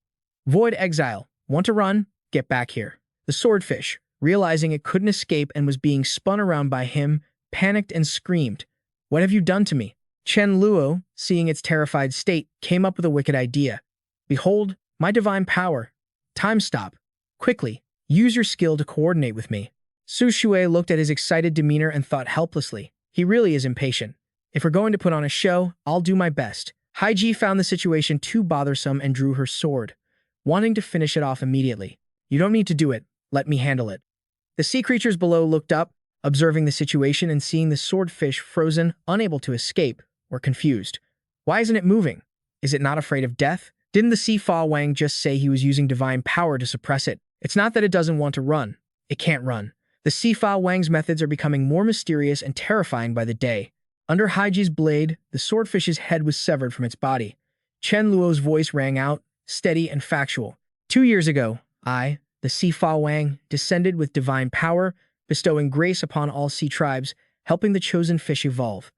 Void Exile, want to run? Get back here. The swordfish, realizing it couldn't escape and was being spun around by him, panicked and screamed, What have you done to me? Chen Luo, seeing its terrified state, came up with a wicked idea. Behold, my divine power. Time stop. Quickly, use your skill to coordinate with me. Su Shui looked at his excited demeanor and thought helplessly. He really is impatient. If we're going to put on a show, I'll do my best. Hai Ji found the situation too bothersome and drew her sword, wanting to finish it off immediately. You don't need to do it. Let me handle it. The sea creatures below looked up, observing the situation and seeing the swordfish frozen, unable to escape, were confused. Why isn't it moving? Is it not afraid of death? Didn't the Sea Fa Wang just say he was using divine power to suppress it? It's not that it doesn't want to run. It can't run. The Sea Fa Wang's methods are becoming more mysterious and terrifying by the day. Under Haiji's blade, the swordfish's head was severed from its body. Chen Luo's voice rang out, steady and factual. 2 years ago, I, the Sea Fa Wang, descended with divine power, bestowing grace upon all sea tribes, helping the chosen fish evolve.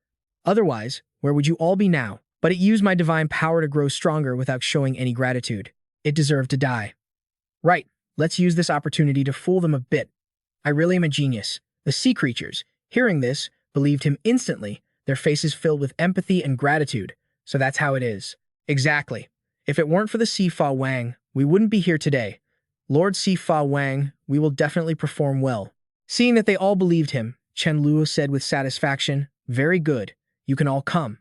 Otherwise, where would you all be now? But it used my divine power to grow stronger without showing any gratitude. It deserved to die. Right, let's use this opportunity to fool them a bit. I really am a genius. The sea creatures, hearing this, believed him instantly, their faces filled with empathy and gratitude. So that's how it is. Exactly. If it weren't for the Sea Fa Wang, we wouldn't be here today. Lord Sea Fa Wang, we will definitely perform well. Seeing that they all believed him, Chen Luo said with satisfaction, "Very good. You can all come.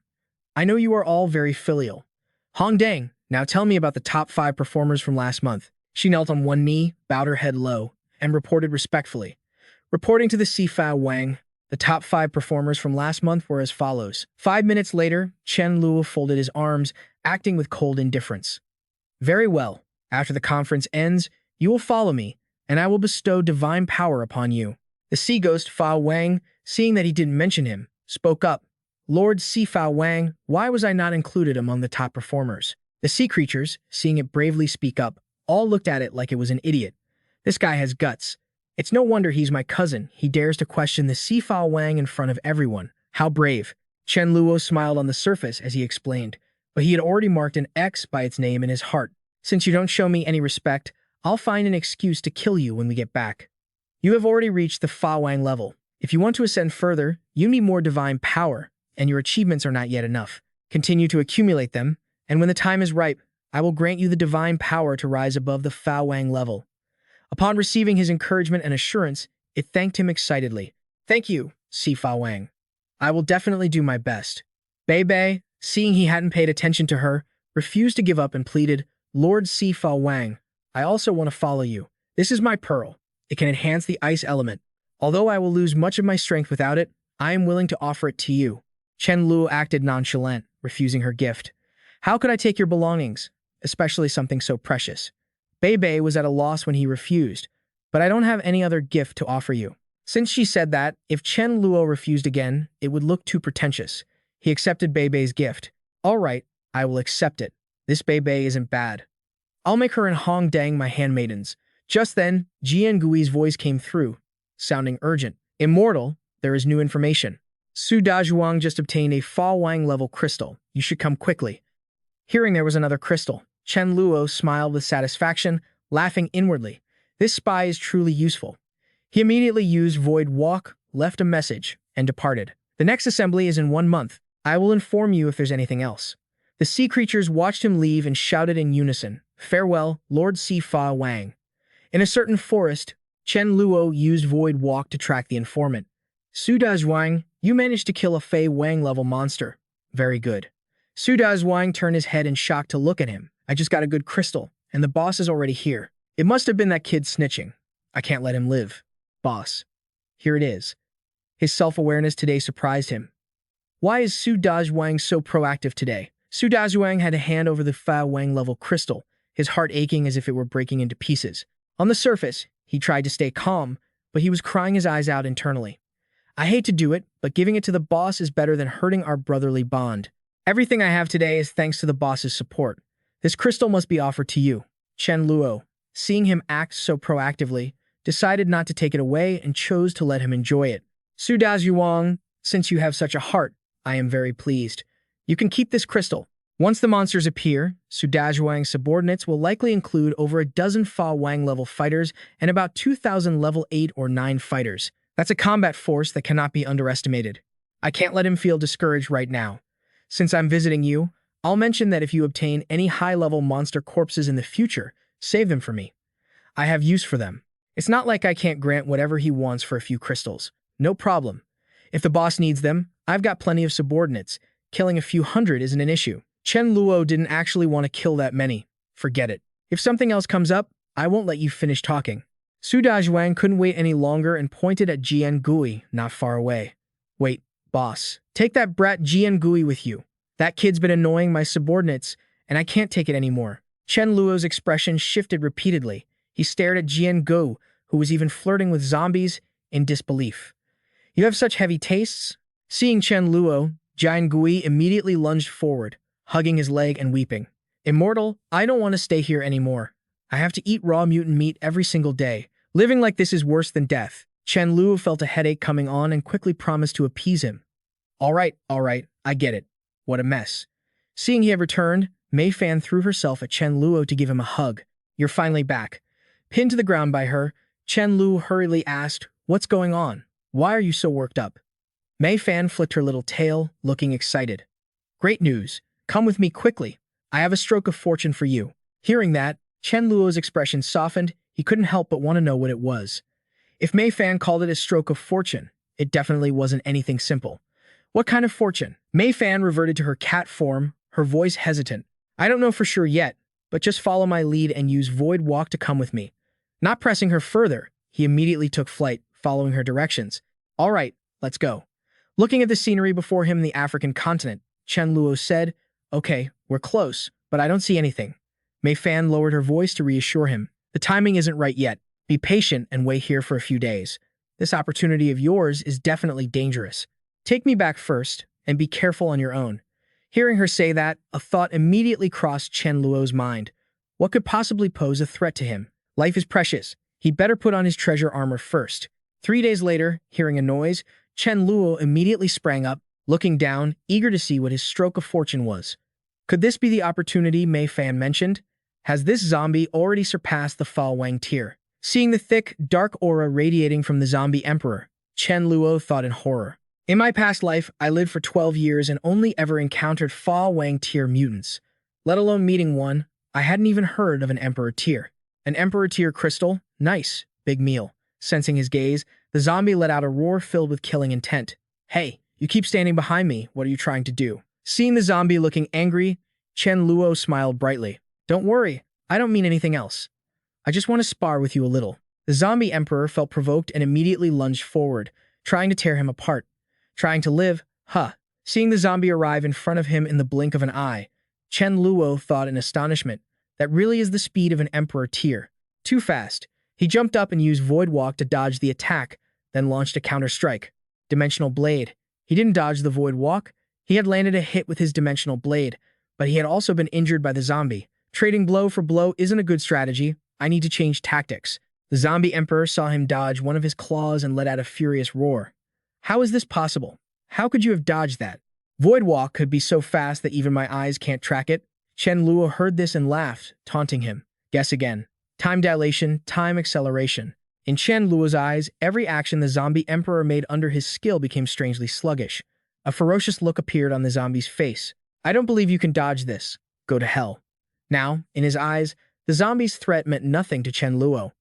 I know you are all very filial. Hong Dang, now tell me about the top 5 performers from last month." She knelt on one knee, bowed her head low, and reported respectfully. Reporting to the Sea Fa Wang, the top 5 performers from last month were as follows. 5 minutes later, Chen Luo folded his arms, acting with cold indifference. "Very well. After the conference ends, you will follow me, and I will bestow divine power upon you." The sea ghost Fa Wang, seeing that he didn't mention him, spoke up. "Lord Sea Fa Wang, why was I not included among the top performers?" The sea creatures, seeing it bravely speak up, all looked at it like it was an idiot. This guy has guts. It's no wonder he's my cousin. He dares to question the Sea Fa Wang in front of everyone. How brave. Chen Luo smiled on the surface as he explained, but he had already marked an X by its name in his heart. "Since you don't show me any respect, I'll find an excuse to kill you when we get back. You have already reached the Fa Wang level. If you want to ascend further, you need more divine power, and your achievements are not yet enough. Continue to accumulate them, and when the time is ripe, I will grant you the divine power to rise above the Fa Wang level." Upon receiving his encouragement and assurance, it thanked him excitedly. "Thank you, Sea Fa Wang. I will definitely do my best." Bei Bei, seeing he hadn't paid attention to her, refused to give up and pleaded, "Lord Sea Fa Wang, I also want to follow you. This is my pearl. It can enhance the ice element. Although I will lose much of my strength without it, I am willing to offer it to you." Chen Luo acted nonchalant, refusing her gift. "How could I take your belongings, especially something so precious?" Bei Bei was at a loss when he refused, "But I don't have any other gift to offer you." Since she said that, if Chen Luo refused again, it would look too pretentious. He accepted Bei Bei's gift. "All right, I will accept it. This Bei Bei isn't bad. I'll make her and Hong Dang my handmaidens." Just then, Jian Gui's voice came through, sounding urgent. "Immortal, there is new information. Su Dazhuang just obtained a Fa Wang level crystal. You should come quickly." Hearing there was another crystal, Chen Luo smiled with satisfaction, laughing inwardly. This spy is truly useful. He immediately used Void Walk, left a message, and departed. "The next assembly is in 1 month. I will inform you if there's anything else." The sea creatures watched him leave and shouted in unison, "Farewell, Lord Sea Fa Wang." In a certain forest, Chen Luo used Void Walk to track the informant. "Su Dazhuang, you managed to kill a Fei Wang level monster. Very good." Su Dazhuang turned his head in shock to look at him. "I just got a good crystal, and the boss is already here. It must have been that kid snitching. I can't let him live. Boss. Here it is." His self-awareness today surprised him. Why is Su Dazhuang so proactive today? Su Dazhuang had to hand over the Fa Wang level crystal, his heart aching as if it were breaking into pieces. On the surface, he tried to stay calm, but he was crying his eyes out internally. "I hate to do it, but giving it to the boss is better than hurting our brotherly bond. Everything I have today is thanks to the boss's support. This crystal must be offered to you." Chen Luo, seeing him act so proactively, decided not to take it away and chose to let him enjoy it. "Su Dazhuang, since you have such a heart, I am very pleased. You can keep this crystal. Once the monsters appear, Su Dazhuang's subordinates will likely include over a dozen Fa Wang level fighters and about 2,000 level 8 or 9 fighters. That's a combat force that cannot be underestimated. I can't let him feel discouraged right now. Since I'm visiting you, I'll mention that if you obtain any high-level monster corpses in the future, save them for me. I have use for them. It's not like I can't grant whatever he wants for a few crystals. No problem. If the boss needs them, I've got plenty of subordinates. Killing a few hundred isn't an issue." Chen Luo didn't actually want to kill that many. Forget it. If something else comes up, I won't let you finish talking. Su Dazhuang couldn't wait any longer and pointed at Jian Gui, not far away. "Wait, boss. Take that brat Jian Gui with you. That kid's been annoying my subordinates, and I can't take it anymore." Chen Luo's expression shifted repeatedly. He stared at Jian Gui, who was even flirting with zombies, in disbelief. "You have such heavy tastes?" Seeing Chen Luo, Jian Gui immediately lunged forward, hugging his leg and weeping. "Immortal, I don't want to stay here anymore. I have to eat raw mutant meat every single day. Living like this is worse than death." Chen Luo felt a headache coming on and quickly promised to appease him. All right, I get it. What a mess. Seeing he had returned, Mei Fan threw herself at Chen Luo to give him a hug. You're finally back. Pinned to the ground by her, Chen Luo hurriedly asked, What's going on? Why are you so worked up? Mei Fan flicked her little tail, looking excited. Great news. Come with me quickly. I have a stroke of fortune for you. Hearing that, Chen Luo's expression softened. He couldn't help but want to know what it was. If Mei Fan called it a stroke of fortune, it definitely wasn't anything simple. What kind of fortune? Mei Fan reverted to her cat form, her voice hesitant. I don't know for sure yet, but just follow my lead and use Void Walk to come with me. Not pressing her further, he immediately took flight, following her directions. All right, let's go. Looking at the scenery before him in the African continent, Chen Luo said, Okay, we're close, but I don't see anything. Mei Fan lowered her voice to reassure him. The timing isn't right yet. Be patient and wait here for a few days. This opportunity of yours is definitely dangerous. Take me back first, and be careful on your own. Hearing her say that, a thought immediately crossed Chen Luo's mind. What could possibly pose a threat to him? Life is precious. He'd better put on his treasure armor first. 3 days later, hearing a noise, Chen Luo immediately sprang up, looking down, eager to see what his stroke of fortune was. Could this be the opportunity Mei Fan mentioned? Has this zombie already surpassed the Fa Wang tier? Seeing the thick, dark aura radiating from the zombie emperor, Chen Luo thought in horror. In my past life, I lived for 12 years and only ever encountered Fa Wang tier mutants. Let alone meeting one, I hadn't even heard of an emperor tier. An emperor tier crystal? Nice. Big meal. Sensing his gaze, the zombie let out a roar filled with killing intent. Hey, you keep standing behind me. What are you trying to do? Seeing the zombie looking angry, Chen Luo smiled brightly. Don't worry, I don't mean anything else. I just want to spar with you a little. The zombie emperor felt provoked and immediately lunged forward, trying to tear him apart. Trying to live? Huh. Seeing the zombie arrive in front of him in the blink of an eye, Chen Luo thought in astonishment. That really is the speed of an emperor tier. Too fast. He jumped up and used Void Walk to dodge the attack, then launched a counter-strike. Dimensional Blade. He didn't dodge the Void Walk. He had landed a hit with his Dimensional Blade, but he had also been injured by the zombie. Trading blow for blow isn't a good strategy. I need to change tactics. The zombie emperor saw him dodge one of his claws and let out a furious roar. How is this possible? How could you have dodged that? Void Walk could be so fast that even my eyes can't track it. Chen Luo heard this and laughed, taunting him. Guess again. Time dilation, time acceleration. In Chen Luo's eyes, every action the zombie emperor made under his skill became strangely sluggish. A ferocious look appeared on the zombie's face. I don't believe you can dodge this. Go to hell. Now, in his eyes, the zombie's threat meant nothing to Chen Luo.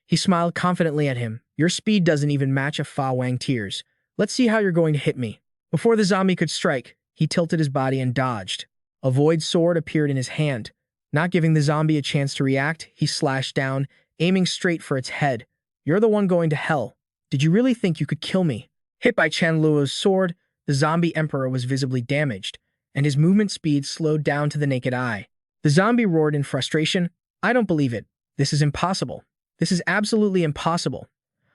He smiled confidently at him. Your speed doesn't even match a Fa Wang tier's. Let's see how you're going to hit me. Before the zombie could strike, he tilted his body and dodged. A void sword appeared in his hand. Not giving the zombie a chance to react, he slashed down, aiming straight for its head. You're the one going to hell. Did you really think you could kill me? Hit by Chen Luo's sword, the zombie emperor was visibly damaged, and his movement speed slowed down to the naked eye. The zombie roared in frustration. I don't believe it. This is impossible. This is absolutely impossible.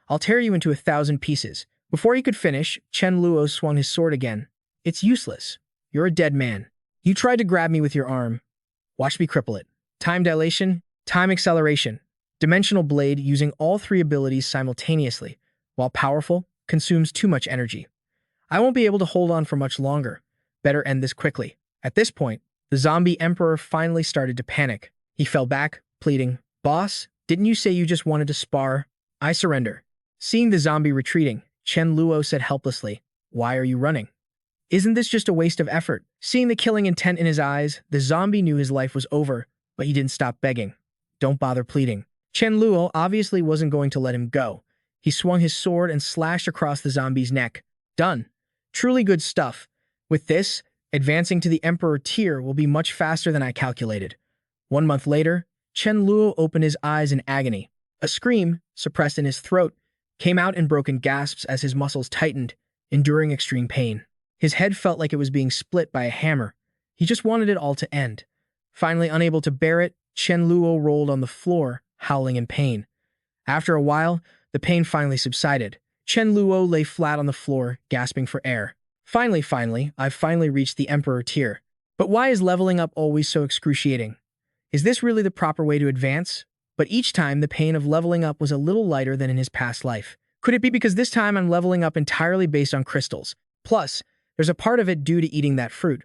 I'll tear you into 1,000 pieces. Before he could finish, Chen Luo swung his sword again. It's useless. You're a dead man. You tried to grab me with your arm. Watch me cripple it. Time dilation, time acceleration. Dimensional Blade, using all 3 abilities simultaneously, while powerful, consumes too much energy. I won't be able to hold on for much longer. Better end this quickly. At this point, the zombie emperor finally started to panic. He fell back, pleading, Boss, didn't you say you just wanted to spar? I surrender. Seeing the zombie retreating, Chen Luo said helplessly, Why are you running? Isn't this just a waste of effort? Seeing the killing intent in his eyes, the zombie knew his life was over, but he didn't stop begging. Don't bother pleading. Chen Luo obviously wasn't going to let him go. He swung his sword and slashed across the zombie's neck. Done. Truly good stuff. With this, advancing to the Emperor tier will be much faster than I calculated. 1 month later, Chen Luo opened his eyes in agony. A scream, suppressed in his throat, came out in broken gasps as his muscles tightened, enduring extreme pain. His head felt like it was being split by a hammer. He just wanted it all to end. Finally unable to bear it, Chen Luo rolled on the floor, howling in pain. After a while, the pain finally subsided. Chen Luo lay flat on the floor, gasping for air. Finally, I've finally reached the Emperor tier. But why is leveling up always so excruciating? Is this really the proper way to advance? But each time, the pain of leveling up was a little lighter than in his past life. Could it be because this time I'm leveling up entirely based on crystals? Plus, there's a part of it due to eating that fruit.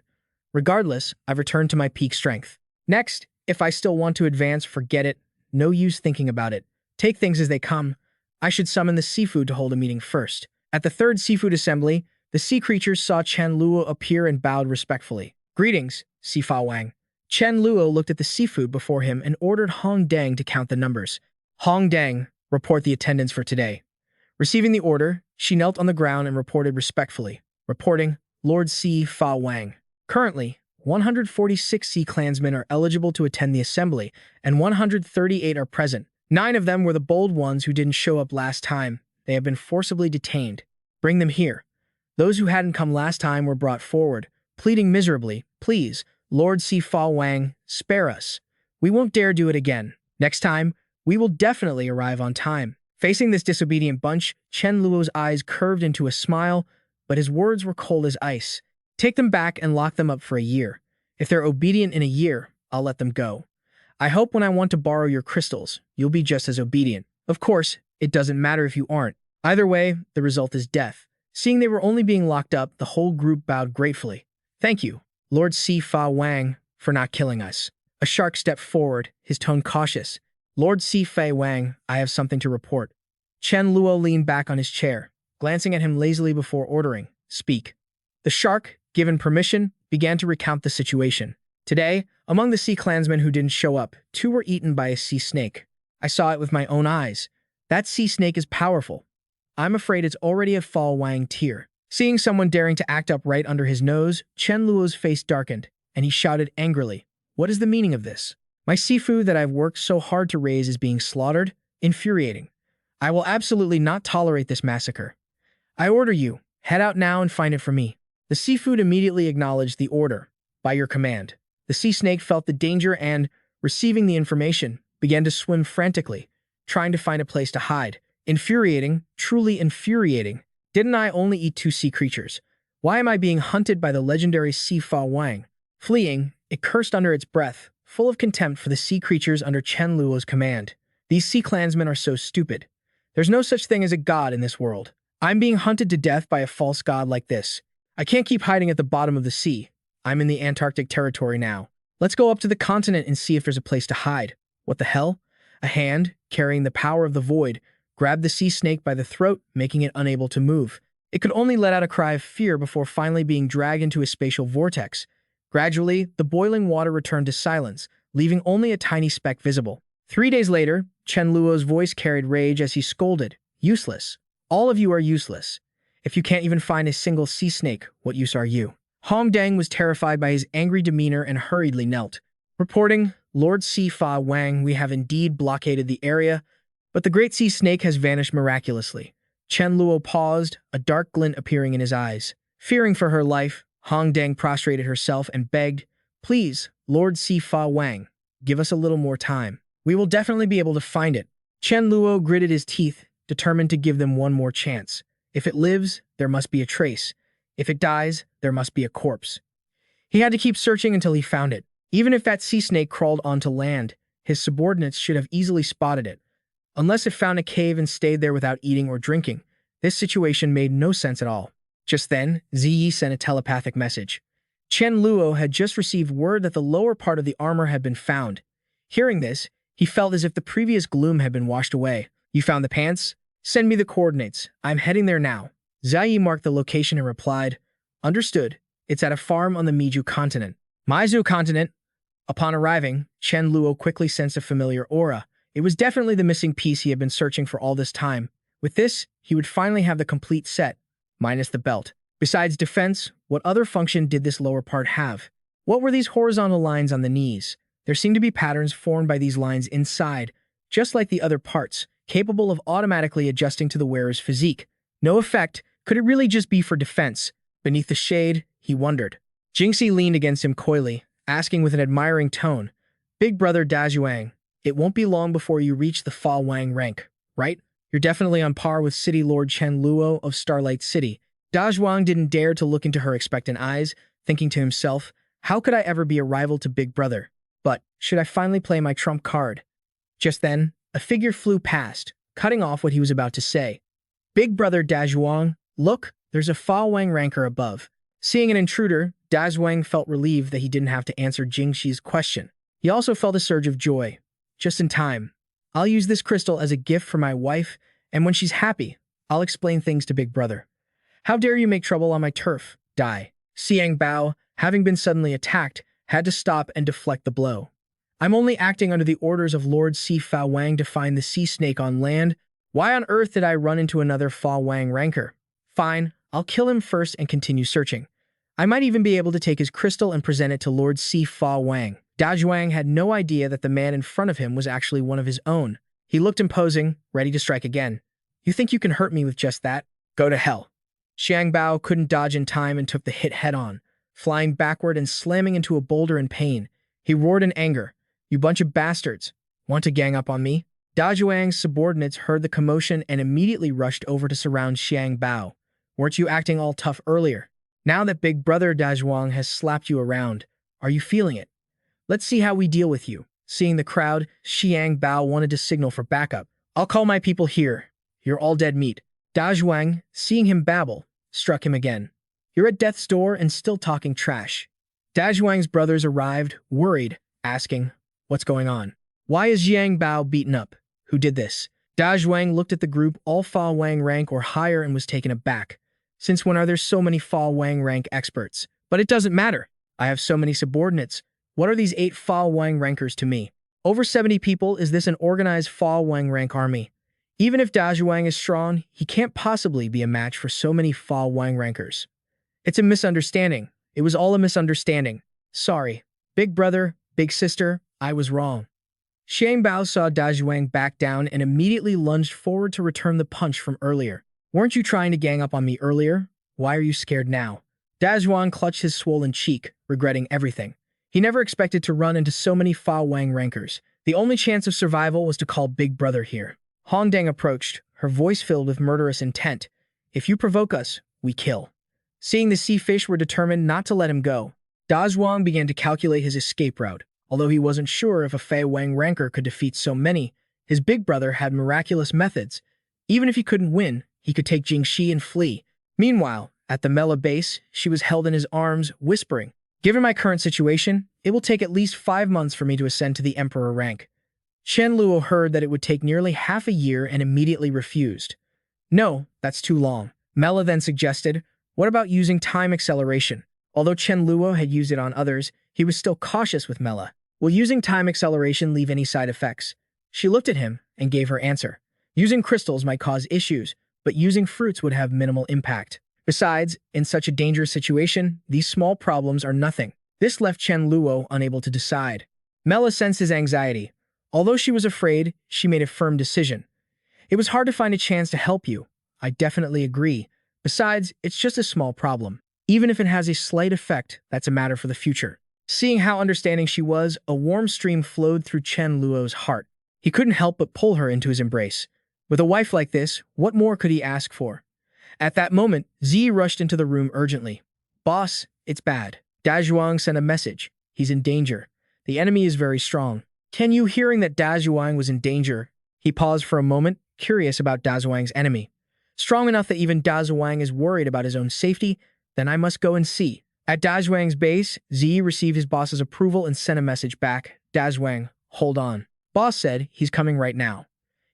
Regardless, I've returned to my peak strength. Next, if I still want to advance, forget it. No use thinking about it. Take things as they come. I should summon the seafood to hold a meeting first. At the third seafood assembly, the sea creatures saw Chen Luo appear and bowed respectfully. Greetings, Sifa Wang. Chen Luo looked at the seafood before him and ordered Hong Deng to count the numbers. Hong Deng, report the attendance for today. Receiving the order, she knelt on the ground and reported respectfully. Reporting, Lord Sifa Wang. Currently, 146 Sea clansmen are eligible to attend the assembly, and 138 are present. 9 of them were the bold ones who didn't show up last time. They have been forcibly detained. Bring them here. Those who hadn't come last time were brought forward, pleading miserably, Please, Lord Sifa Wang, spare us. We won't dare do it again. Next time, we will definitely arrive on time. Facing this disobedient bunch, Chen Luo's eyes curved into a smile, but his words were cold as ice. Take them back and lock them up for a year. If they're obedient in a year, I'll let them go. I hope when I want to borrow your crystals, you'll be just as obedient. Of course, it doesn't matter if you aren't. Either way, the result is death. Seeing they were only being locked up, the whole group bowed gratefully. Thank you, Lord Sifa Wang, for not killing us. A shark stepped forward, his tone cautious. Lord Sifa Wang, I have something to report. Chen Luo leaned back on his chair, glancing at him lazily before ordering, Speak. The shark, given permission, began to recount the situation. Today, among the sea clansmen who didn't show up, 2 were eaten by a sea snake. I saw it with my own eyes. That sea snake is powerful. I'm afraid it's already a Fa Wang tier. Seeing someone daring to act up right under his nose, Chen Luo's face darkened, and he shouted angrily, What is the meaning of this? My seafood that I've worked so hard to raise is being slaughtered? Infuriating. I will absolutely not tolerate this massacre. I order you, head out now and find it for me. The seafood immediately acknowledged the order. By your command. The sea snake felt the danger and, receiving the information, began to swim frantically, trying to find a place to hide. Infuriating, truly infuriating. Didn't I only eat 2 sea creatures? Why am I being hunted by the legendary Sifa Wang? Fleeing, it cursed under its breath, full of contempt for the sea creatures under Chen Luo's command. These sea clansmen are so stupid. There's no such thing as a god in this world. I'm being hunted to death by a false god like this. I can't keep hiding at the bottom of the sea. I'm in the Antarctic territory now. Let's go up to the continent and see if there's a place to hide. What the hell? A hand, carrying the power of the void, grabbed the sea snake by the throat, making it unable to move. It could only let out a cry of fear before finally being dragged into a spatial vortex. Gradually, the boiling water returned to silence, leaving only a tiny speck visible. 3 days later, Chen Luo's voice carried rage as he scolded, Useless. All of you are useless. If you can't even find a single sea snake, what use are you? Hong Deng was terrified by his angry demeanor and hurriedly knelt. Reporting, Lord Sifa Wang, we have indeed blockaded the area, but the great sea snake has vanished miraculously. Chen Luo paused, a dark glint appearing in his eyes. Fearing for her life, Hong Deng prostrated herself and begged, Please, Lord Sifa Wang, give us a little more time. We will definitely be able to find it. Chen Luo gritted his teeth, determined to give them one more chance. If it lives, there must be a trace. If it dies, there must be a corpse. He had to keep searching until he found it. Even if that sea snake crawled onto land, his subordinates should have easily spotted it. Unless it found a cave and stayed there without eating or drinking, this situation made no sense at all. Just then, Ziyi sent a telepathic message. Chen Luo had just received word that the lower part of the armor had been found. Hearing this, he felt as if the previous gloom had been washed away. You found the pants? Send me the coordinates. I'm heading there now. Ziyi marked the location and replied, Understood. It's at a farm on the Meiju continent. Meiju continent? Upon arriving, Chen Luo quickly sensed a familiar aura. It was definitely the missing piece he had been searching for all this time. With this, he would finally have the complete set, minus the belt. Besides defense, what other function did this lower part have? What were these horizontal lines on the knees? There seemed to be patterns formed by these lines inside, just like the other parts, capable of automatically adjusting to the wearer's physique. No effect. Could it really just be for defense? Beneath the shade, he wondered. Jingxi leaned against him coyly, asking with an admiring tone, Big brother Dazhuang, it won't be long before you reach the Fa Wang rank, right? You're definitely on par with City Lord Chen Luo of Starlight City. Dazhuang didn't dare to look into her expectant eyes, thinking to himself, how could I ever be a rival to Big Brother? But, should I finally play my trump card? Just then, a figure flew past, cutting off what he was about to say. Big brother Dazhuang, look, there's a Fa Wang ranker above. Seeing an intruder, Dazhuang felt relieved that he didn't have to answer Jingxi's question. He also felt a surge of joy. Just in time. I'll use this crystal as a gift for my wife, and when she's happy, I'll explain things to Big Brother. How dare you make trouble on my turf, Dai. Xiang Bao, having been suddenly attacked, had to stop and deflect the blow. I'm only acting under the orders of Lord Si Fa Wang to find the sea snake on land. Why on earth did I run into another Fa Wang ranker? Fine, I'll kill him first and continue searching. I might even be able to take his crystal and present it to Lord Si Fa Wang. Dazhuang had no idea that the man in front of him was actually one of his own. He looked imposing, ready to strike again. You think you can hurt me with just that? Go to hell. Xiang Bao couldn't dodge in time and took the hit head-on, flying backward and slamming into a boulder in pain. He roared in anger. You bunch of bastards. Want to gang up on me? Dazhuang's subordinates heard the commotion and immediately rushed over to surround Xiang Bao. Weren't you acting all tough earlier? Now that Big Brother Dazhuang has slapped you around, are you feeling it? Let's see how we deal with you. Seeing the crowd, Xiang Bao wanted to signal for backup. I'll call my people here. You're all dead meat. Dazhuang, seeing him babble, struck him again. You're at death's door and still talking trash. Dazhuang's brothers arrived, worried, asking, what's going on? Why is Xiang Bao beaten up? Who did this? Dazhuang looked at the group, all Fa Wang rank or higher, and was taken aback. Since when are there so many Fa Wang rank experts? But it doesn't matter. I have so many subordinates. What are these 8 Fa Wang rankers to me? Over 70 people, is this an organized Fa Wang rank army? Even if Dazhuang is strong, he can't possibly be a match for so many Fa Wang rankers. It's a misunderstanding. It was all a misunderstanding. Sorry. Big brother, big sister, I was wrong. Xiang Bao saw Dazhuang back down and immediately lunged forward to return the punch from earlier. Weren't you trying to gang up on me earlier? Why are you scared now? Dazhuang clutched his swollen cheek, regretting everything. He never expected to run into so many Fa Wang rankers. The only chance of survival was to call Big Brother here. Hongdang approached, her voice filled with murderous intent. If you provoke us, we kill. Seeing the sea fish were determined not to let him go, Dazhuang began to calculate his escape route. Although he wasn't sure if a Fa Wang ranker could defeat so many, his big brother had miraculous methods. Even if he couldn't win, he could take Jingxi and flee. Meanwhile, at the Mela base, she was held in his arms, whispering, Given my current situation, it will take at least 5 months for me to ascend to the Emperor rank. Chen Luo heard that it would take nearly half a year and immediately refused. No, that's too long. Mela then suggested, what about using time acceleration? Although Chen Luo had used it on others, he was still cautious with Mela. Will using time acceleration leave any side effects? She looked at him and gave her answer. Using crystals might cause issues, but using fruits would have minimal impact. Besides, in such a dangerous situation, these small problems are nothing. This left Chen Luo unable to decide. Mela sensed his anxiety. Although she was afraid, she made a firm decision. It was hard to find a chance to help you. I definitely agree. Besides, it's just a small problem. Even if it has a slight effect, that's a matter for the future. Seeing how understanding she was, a warm stream flowed through Chen Luo's heart. He couldn't help but pull her into his embrace. With a wife like this, what more could he ask for? At that moment, Zi rushed into the room urgently. Boss, it's bad. Dazhuang sent a message. He's in danger. The enemy is very strong. Chen Yu, hearing that Dazhuang was in danger, he paused for a moment, curious about Dazhuang's enemy. Strong enough that even Dazhuang is worried about his own safety, then I must go and see. At Dazhuang's base, Zi received his boss's approval and sent a message back. Dazhuang, hold on. Boss said he's coming right now.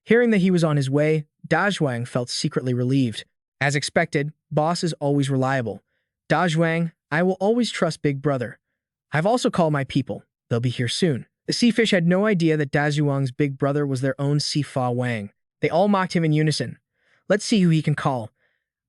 Hearing that he was on his way, Dazhuang felt secretly relieved. As expected, boss is always reliable. Dazhuang, I will always trust Big Brother. I've also called my people. They'll be here soon. The sea fish had no idea that Dazhuang's big brother was their own Si Fa Wang. They all mocked him in unison. Let's see who he can call.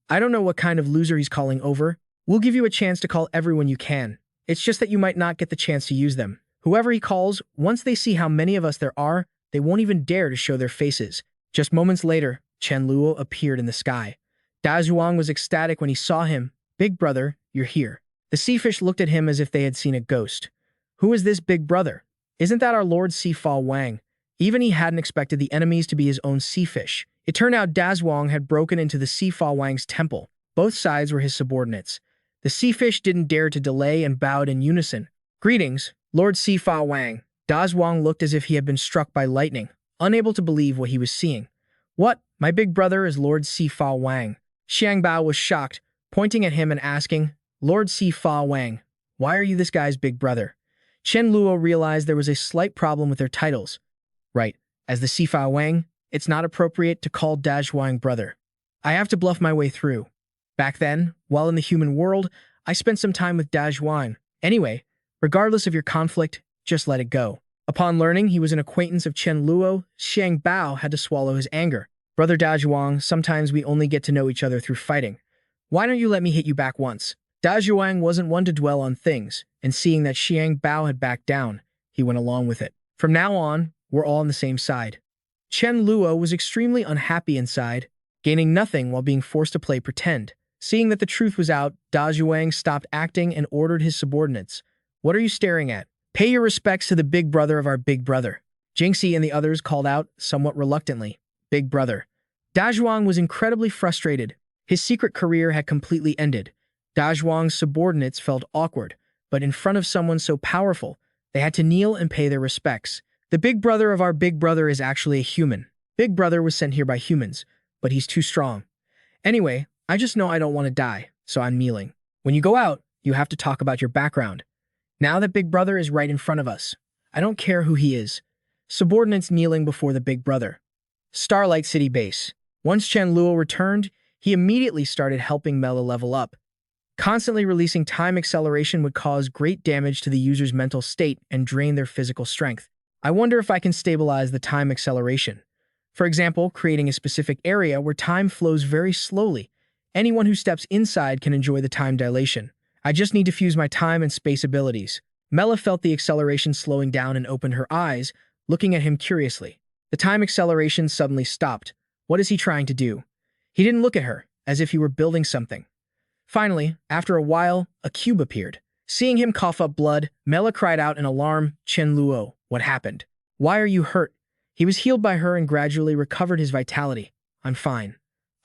I don't know what kind of loser he's calling over. We'll give you a chance to call everyone you can. It's just that you might not get the chance to use them. Whoever he calls, once they see how many of us there are, they won't even dare to show their faces. Just moments later, Chen Luo appeared in the sky. Dazhuang was ecstatic when he saw him. Big brother, you're here. The sea fish looked at him as if they had seen a ghost. Who is this big brother? Isn't that our Lord Si Fa Wang? Even he hadn't expected the enemies to be his own sea fish. It turned out Dazhuang had broken into the Si Fa Wang's temple. Both sides were his subordinates. The sea fish didn't dare to delay and bowed in unison. Greetings, Lord Si Fa Wang. Dazhuang looked as if he had been struck by lightning, unable to believe what he was seeing. What? My big brother is Lord Fa Wang. Xiang Bao was shocked, pointing at him and asking, Lord Fa Wang, why are you this guy's big brother? Chen Luo realized there was a slight problem with their titles. Right, as the Fa Wang, it's not appropriate to call Dazhuang brother. I have to bluff my way through. Back then, while in the human world, I spent some time with Dazhuang. Anyway, regardless of your conflict, just let it go. Upon learning he was an acquaintance of Chen Luo, Xiang Bao had to swallow his anger. Brother Dazhuang, sometimes we only get to know each other through fighting. Why don't you let me hit you back once? Dazhuang wasn't one to dwell on things, and seeing that Xiang Bao had backed down, he went along with it. From now on, we're all on the same side. Chen Luo was extremely unhappy inside, gaining nothing while being forced to play pretend. Seeing that the truth was out, Dazhuang stopped acting and ordered his subordinates. What are you staring at? Pay your respects to the big brother of our big brother. Jingxi and the others called out, somewhat reluctantly, Big brother. Dazhuang was incredibly frustrated. His secret career had completely ended. Dazhuang's subordinates felt awkward, but in front of someone so powerful, they had to kneel and pay their respects. The big brother of our big brother is actually a human. Big brother was sent here by humans, but he's too strong. Anyway, I just know I don't want to die, so I'm kneeling. When you go out, you have to talk about your background. Now that big brother is right in front of us. I don't care who he is. Subordinates kneeling before the big brother. Starlight City base. Once Chen Luo returned, he immediately started helping Mela level up. Constantly releasing time acceleration would cause great damage to the user's mental state and drain their physical strength. I wonder if I can stabilize the time acceleration. For example, creating a specific area where time flows very slowly. Anyone who steps inside can enjoy the time dilation. I just need to fuse my time and space abilities. Mela felt the acceleration slowing down and opened her eyes, looking at him curiously. The time acceleration suddenly stopped. What is he trying to do? He didn't look at her, as if he were building something. Finally, after a while, a cube appeared. Seeing him cough up blood, Mela cried out in alarm, Chen Luo, what happened? Why are you hurt? He was healed by her and gradually recovered his vitality. I'm fine.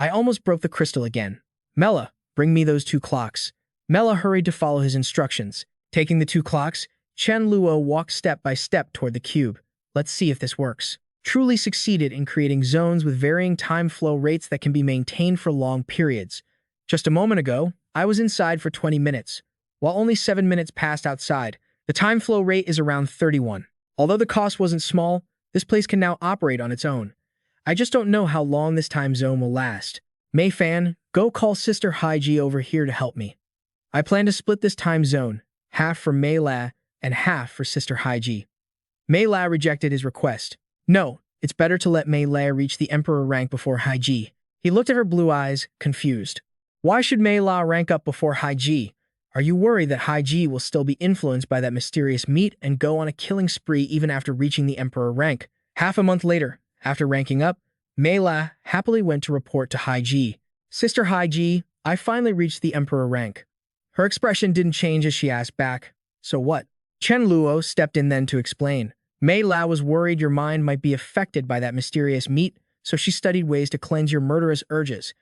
I almost broke the crystal again. Mela, bring me those 2 clocks. Mela hurried to follow his instructions. Taking the 2 clocks, Chen Luo walked step by step toward the cube. Let's see if this works. Truly succeeded in creating zones with varying time flow rates that can be maintained for long periods. Just a moment ago, I was inside for 20 minutes, while only 7 minutes passed outside. The time flow rate is around 31. Although the cost wasn't small, this place can now operate on its own. I just don't know how long this time zone will last. Mei Fan, go call Sister Haiji over here to help me. I plan to split this time zone, half for Mei La and half for Sister Haiji. Mei La rejected his request. No, it's better to let Mei La reach the Emperor rank before Haiji. He looked at her blue eyes, confused. Why should Mei La rank up before Haiji? Are you worried that Haiji will still be influenced by that mysterious meat and go on a killing spree even after reaching the Emperor rank? Half a month later, after ranking up, Mei La happily went to report to Haiji. Sister Haiji, I finally reached the Emperor rank. Her expression didn't change as she asked back, so what? Chen Luo stepped in then to explain. Mei La was worried your mind might be affected by that mysterious meat, so she studied ways to cleanse your murderous urges.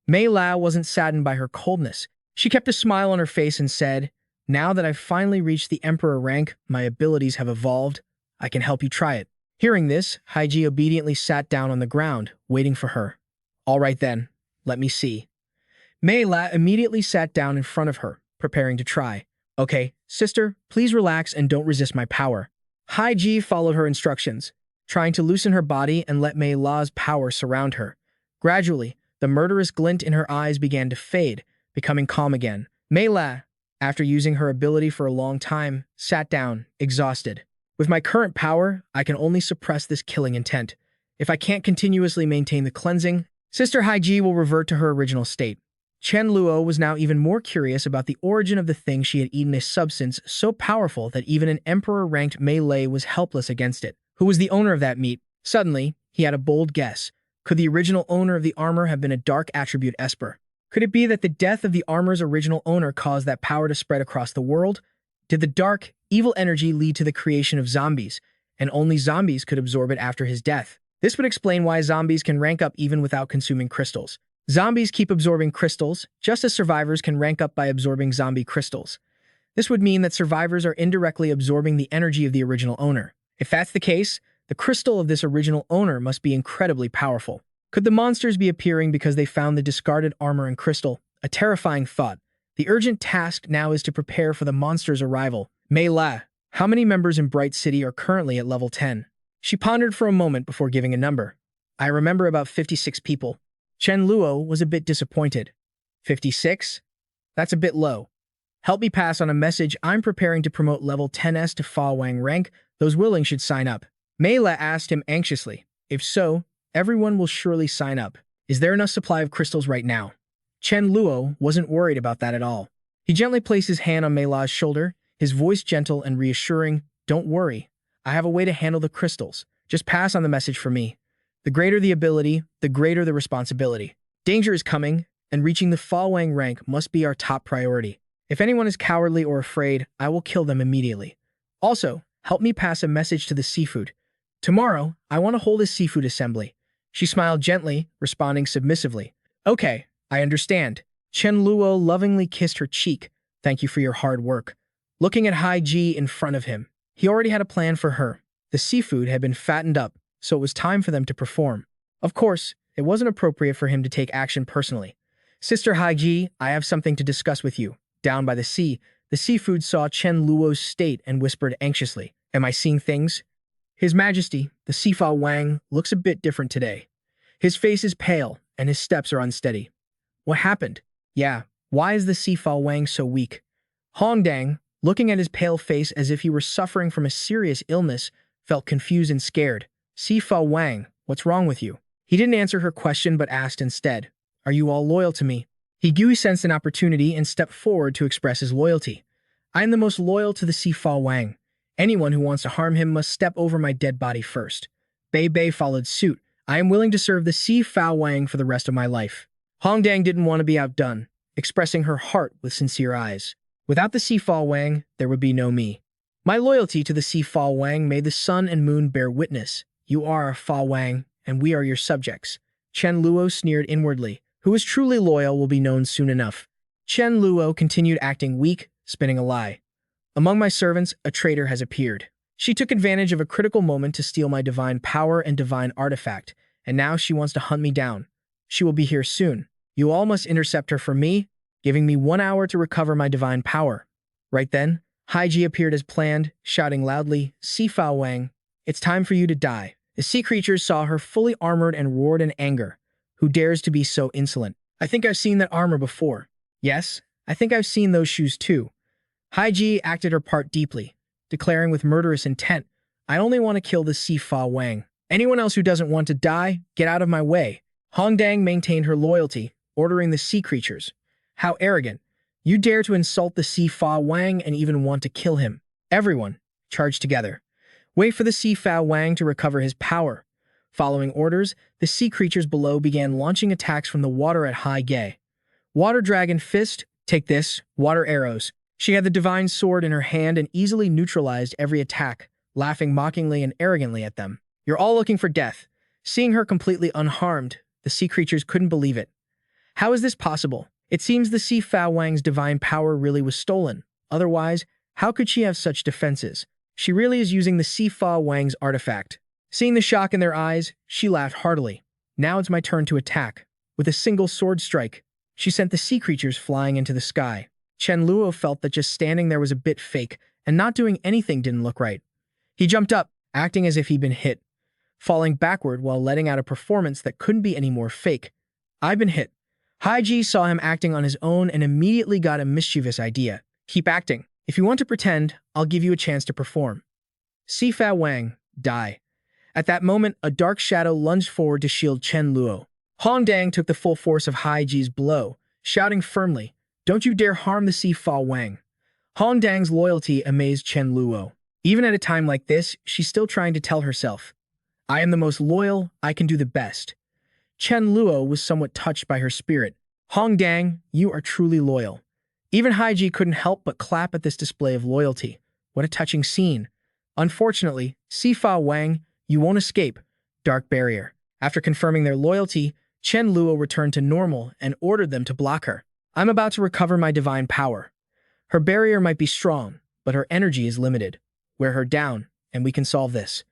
Mei La wasn't saddened by her coldness. She kept a smile on her face and said, now that I've finally reached the Emperor rank, my abilities have evolved. I can help you try it. Hearing this, Haiji obediently sat down on the ground, waiting for her. All right then, let me see. Mei La immediately sat down in front of her, preparing to try. Okay, sister, please relax and don't resist my power. Haiji followed her instructions, trying to loosen her body and let Mei La's power surround her. Gradually, the murderous glint in her eyes began to fade, becoming calm again. Mei La, after using her ability for a long time, sat down, exhausted. With my current power, I can only suppress this killing intent. If I can't continuously maintain the cleansing, Sister Haiji will revert to her original state. Chen Luo was now even more curious about the origin of the thing she had eaten, a substance so powerful that even an emperor-ranked Mei La was helpless against it. Who was the owner of that meat? Suddenly, he had a bold guess. Could the original owner of the armor have been a dark attribute Esper? Could it be that the death of the armor's original owner caused that power to spread across the world? Did the dark, evil energy lead to the creation of zombies, and only zombies could absorb it after his death? This would explain why zombies can rank up even without consuming crystals. Zombies keep absorbing crystals, just as survivors can rank up by absorbing zombie crystals. This would mean that survivors are indirectly absorbing the energy of the original owner. If that's the case, the crystal of this original owner must be incredibly powerful. Could the monsters be appearing because they found the discarded armor and crystal? A terrifying thought. The urgent task now is to prepare for the monsters' arrival. Mei La, how many members in Bright City are currently at level 10? She pondered for a moment before giving a number. I remember about 56 people. Chen Luo was a bit disappointed. 56? That's a bit low. Help me pass on a message. I'm preparing to promote level 10s to Fa Wang rank. Those willing should sign up. Mei La asked him anxiously. If so, everyone will surely sign up. Is there enough supply of crystals right now? Chen Luo wasn't worried about that at all. He gently placed his hand on Mei La's shoulder, his voice gentle and reassuring. Don't worry. I have a way to handle the crystals. Just pass on the message for me. The greater the ability, the greater the responsibility. Danger is coming, and reaching the Fa Wang rank must be our top priority. If anyone is cowardly or afraid, I will kill them immediately. Also, help me pass a message to the seafood. Tomorrow, I want to hold a seafood assembly. She smiled gently, responding submissively. Okay, I understand. Chen Luo lovingly kissed her cheek. Thank you for your hard work. Looking at Hai Ji in front of him, he already had a plan for her. The seafood had been fattened up, so it was time for them to perform. Of course, it wasn't appropriate for him to take action personally. Sister Hai Ji, I have something to discuss with you. Down by the sea, the seafood saw Chen Luo's state and whispered anxiously, Am I seeing things? His Majesty, the Fa Wang, looks a bit different today. His face is pale, and his steps are unsteady. What happened? Yeah, why is the Fa Wang so weak? Hongdang, looking at his pale face as if he were suffering from a serious illness, felt confused and scared. Fa Wang, what's wrong with you? He didn't answer her question but asked instead, Are you all loyal to me? He sensed an opportunity and stepped forward to express his loyalty. I am the most loyal to the Fa Wang. Anyone who wants to harm him must step over my dead body first. Bei followed suit. I am willing to serve the Fa Wang for the rest of my life. Hongdang didn't want to be outdone, expressing her heart with sincere eyes. Without the Fa Wang, there would be no me. My loyalty to the Fa Wang made the sun and moon bear witness. You are a Fa Wang, and we are your subjects. Chen Luo sneered inwardly. Who is truly loyal will be known soon enough. Chen Luo continued acting weak, spinning a lie. Among my servants, a traitor has appeared. She took advantage of a critical moment to steal my divine power and divine artifact, and now she wants to hunt me down. She will be here soon. You all must intercept her for me, giving me 1 hour to recover my divine power. Right then, Hai Ji appeared as planned, shouting loudly, Fa Wang, it's time for you to die. The sea creatures saw her fully armored and roared in anger. Who dares to be so insolent? I think I've seen that armor before. Yes, I think I've seen those shoes too. Hai Ji acted her part deeply, declaring with murderous intent, I only want to kill the Fa Wang. Anyone else who doesn't want to die, get out of my way. Hongdang maintained her loyalty, ordering the sea creatures. How arrogant. You dare to insult the Fa Wang and even want to kill him. Everyone, charge together. Wait for the Fa Wang to recover his power. Following orders, the sea creatures below began launching attacks from the water at Hai Ge. Water Dragon Fist, take this, water arrows. She had the divine sword in her hand and easily neutralized every attack, laughing mockingly and arrogantly at them. You're all looking for death. Seeing her completely unharmed, the sea creatures couldn't believe it. How is this possible? It seems the Fa Wang's divine power really was stolen. Otherwise, how could she have such defenses? She really is using the Fa Wang's artifact. Seeing the shock in their eyes, she laughed heartily. Now it's my turn to attack. With a single sword strike, she sent the sea creatures flying into the sky. Chen Luo felt that just standing there was a bit fake, and not doing anything didn't look right. He jumped up, acting as if he'd been hit, falling backward while letting out a performance that couldn't be any more fake. I've been hit. Hai Ji saw him acting on his own and immediately got a mischievous idea. Keep acting. If you want to pretend, I'll give you a chance to perform. Fa Wang, die. At that moment, a dark shadow lunged forward to shield Chen Luo. Hongdang took the full force of Hai Ji's blow, shouting firmly, Don't you dare harm the Fa Wang. Hongdang's loyalty amazed Chen Luo. Even at a time like this, she's still trying to tell herself, I am the most loyal, I can do the best. Chen Luo was somewhat touched by her spirit. Hongdang, you are truly loyal. Even Hai Ji couldn't help but clap at this display of loyalty. What a touching scene. Unfortunately, Fa Wang, you won't escape. Dark barrier. After confirming their loyalty, Chen Luo returned to normal and ordered them to block her. I'm about to recover my divine power. Her barrier might be strong, but her energy is limited. Wear her down, and we can solve this.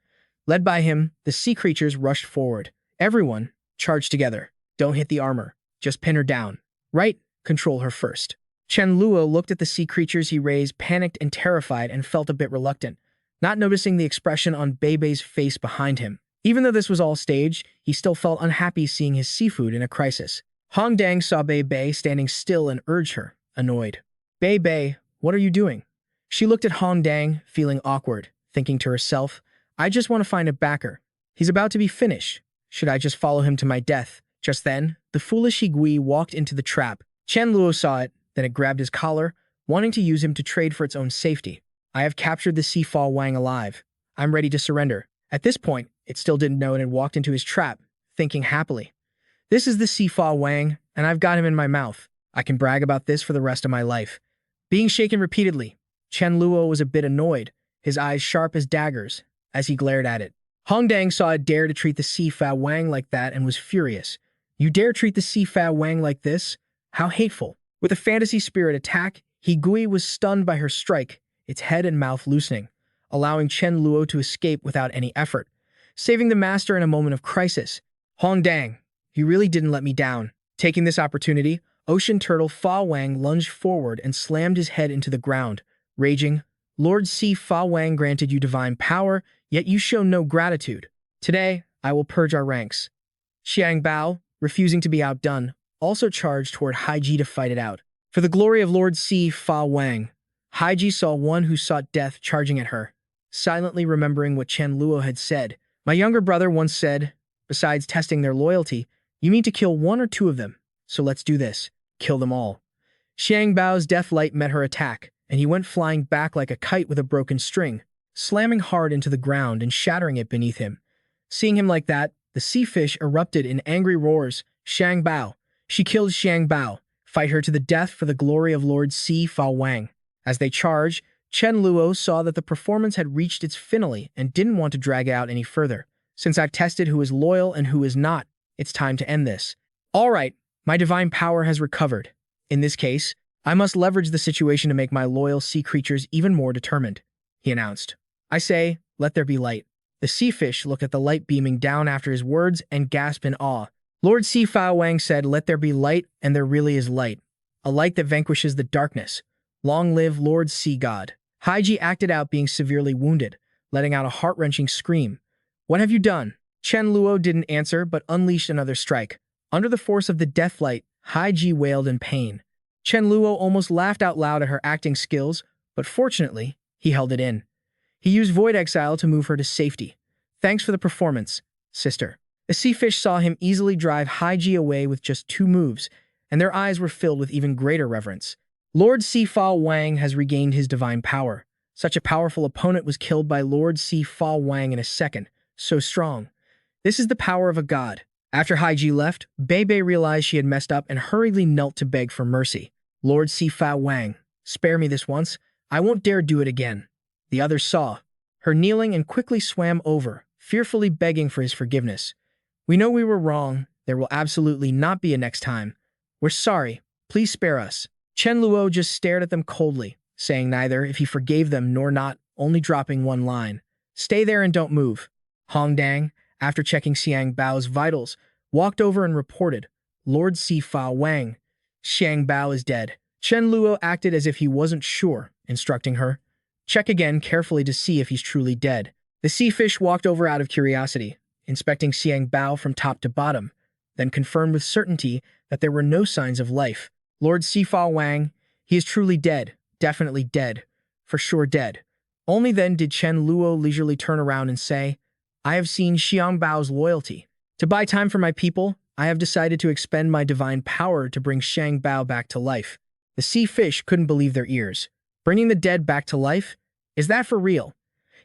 Led by him, the sea creatures rushed forward. Everyone, Charge together. Don't hit the armor. Just pin her down. Right? Control her first. Chen Luo looked at the sea creatures he raised, panicked and terrified, and felt a bit reluctant, not noticing the expression on Beibei's face behind him. Even though this was all staged, he still felt unhappy seeing his seafood in a crisis. Hong Dang saw Beibei standing still and urged her, annoyed. Beibei, what are you doing? She looked at Hong Dang, feeling awkward, thinking to herself, I just want to find a backer. He's about to be finished. Should I just follow him to my death? Just then, the foolish Higui walked into the trap. Chen Luo saw it, then it grabbed his collar, wanting to use him to trade for its own safety. I have captured the Seafall Wang alive. I'm ready to surrender. At this point, it still didn't know and had walked into his trap, thinking happily. This is the Seafall Wang, and I've got him in my mouth. I can brag about this for the rest of my life. Being shaken repeatedly, Chen Luo was a bit annoyed, his eyes sharp as daggers, as he glared at it. Hong Dang saw it dare to treat the Seafall Wang like that and was furious. You dare treat the Seafall Wang like this? How hateful. With a fantasy spirit attack, Higui was stunned by her strike, its head and mouth loosening, allowing Chen Luo to escape without any effort, saving the master in a moment of crisis. Hong Dang, you really didn't let me down. Taking this opportunity, Ocean Turtle Fa Wang lunged forward and slammed his head into the ground, raging, Lord C. Fa Wang granted you divine power, yet you show no gratitude. Today, I will purge our ranks. Xiang Bao, refusing to be outdone, also charged toward Haiji to fight it out. For the glory of Lord C. Fa Wang, Haiji saw one who sought death charging at her, silently remembering what Chen Luo had said. My younger brother once said, besides testing their loyalty, you need to kill one or two of them. So let's do this. Kill them all. Xiang Bao's death light met her attack, and he went flying back like a kite with a broken string, slamming hard into the ground and shattering it beneath him. Seeing him like that, the sea fish erupted in angry roars. Xiang Bao. She killed Xiang Bao. Fight her to the death for the glory of Lord C. Fa Wang. As they charged, Chen Luo saw that the performance had reached its finale and didn't want to drag it out any further. Since I've tested who is loyal and who is not, it's time to end this. All right, my divine power has recovered. In this case, I must leverage the situation to make my loyal sea creatures even more determined, he announced. I say, let there be light. The sea fish looked at the light beaming down after his words and gasped in awe. Lord Si Fa Wang said, let there be light, and there really is light. A light that vanquishes the darkness. Long live Lord Sea God. Haiji acted out being severely wounded, letting out a heart-wrenching scream. What have you done? Chen Luo didn't answer but unleashed another strike. Under the force of the death light, Haiji wailed in pain. Chen Luo almost laughed out loud at her acting skills, but fortunately, he held it in. He used Void Exile to move her to safety. Thanks for the performance, sister. The sea fish saw him easily drive Haiji away with just 2 moves, and their eyes were filled with even greater reverence. Lord Si Fa Wang has regained his divine power. Such a powerful opponent was killed by Lord Si Fa Wang in a second. So strong. This is the power of a god. After Haiji left, Beibei realized she had messed up and hurriedly knelt to beg for mercy. Lord Si Fa Wang, spare me this once. I won't dare do it again. The others saw her kneeling and quickly swam over, fearfully begging for his forgiveness. We know we were wrong. There will absolutely not be a next time. We're sorry. Please spare us. Chen Luo just stared at them coldly, saying neither if he forgave them nor not, only dropping one line. Stay there and don't move. Hong Dang, after checking Xiang Bao's vitals, walked over and reported, Lord Si Fa Wang. Xiang Bao is dead. Chen Luo acted as if he wasn't sure, instructing her. Check again carefully to see if he's truly dead. The sea fish walked over out of curiosity, inspecting Xiang Bao from top to bottom, then confirmed with certainty that there were no signs of life. Lord Si Fa Wang, he is truly dead, definitely dead, for sure dead. Only then did Chen Luo leisurely turn around and say, I have seen Xiang Bao's loyalty. To buy time for my people, I have decided to expend my divine power to bring Xiang Bao back to life. The sea fish couldn't believe their ears. Bringing the dead back to life? Is that for real?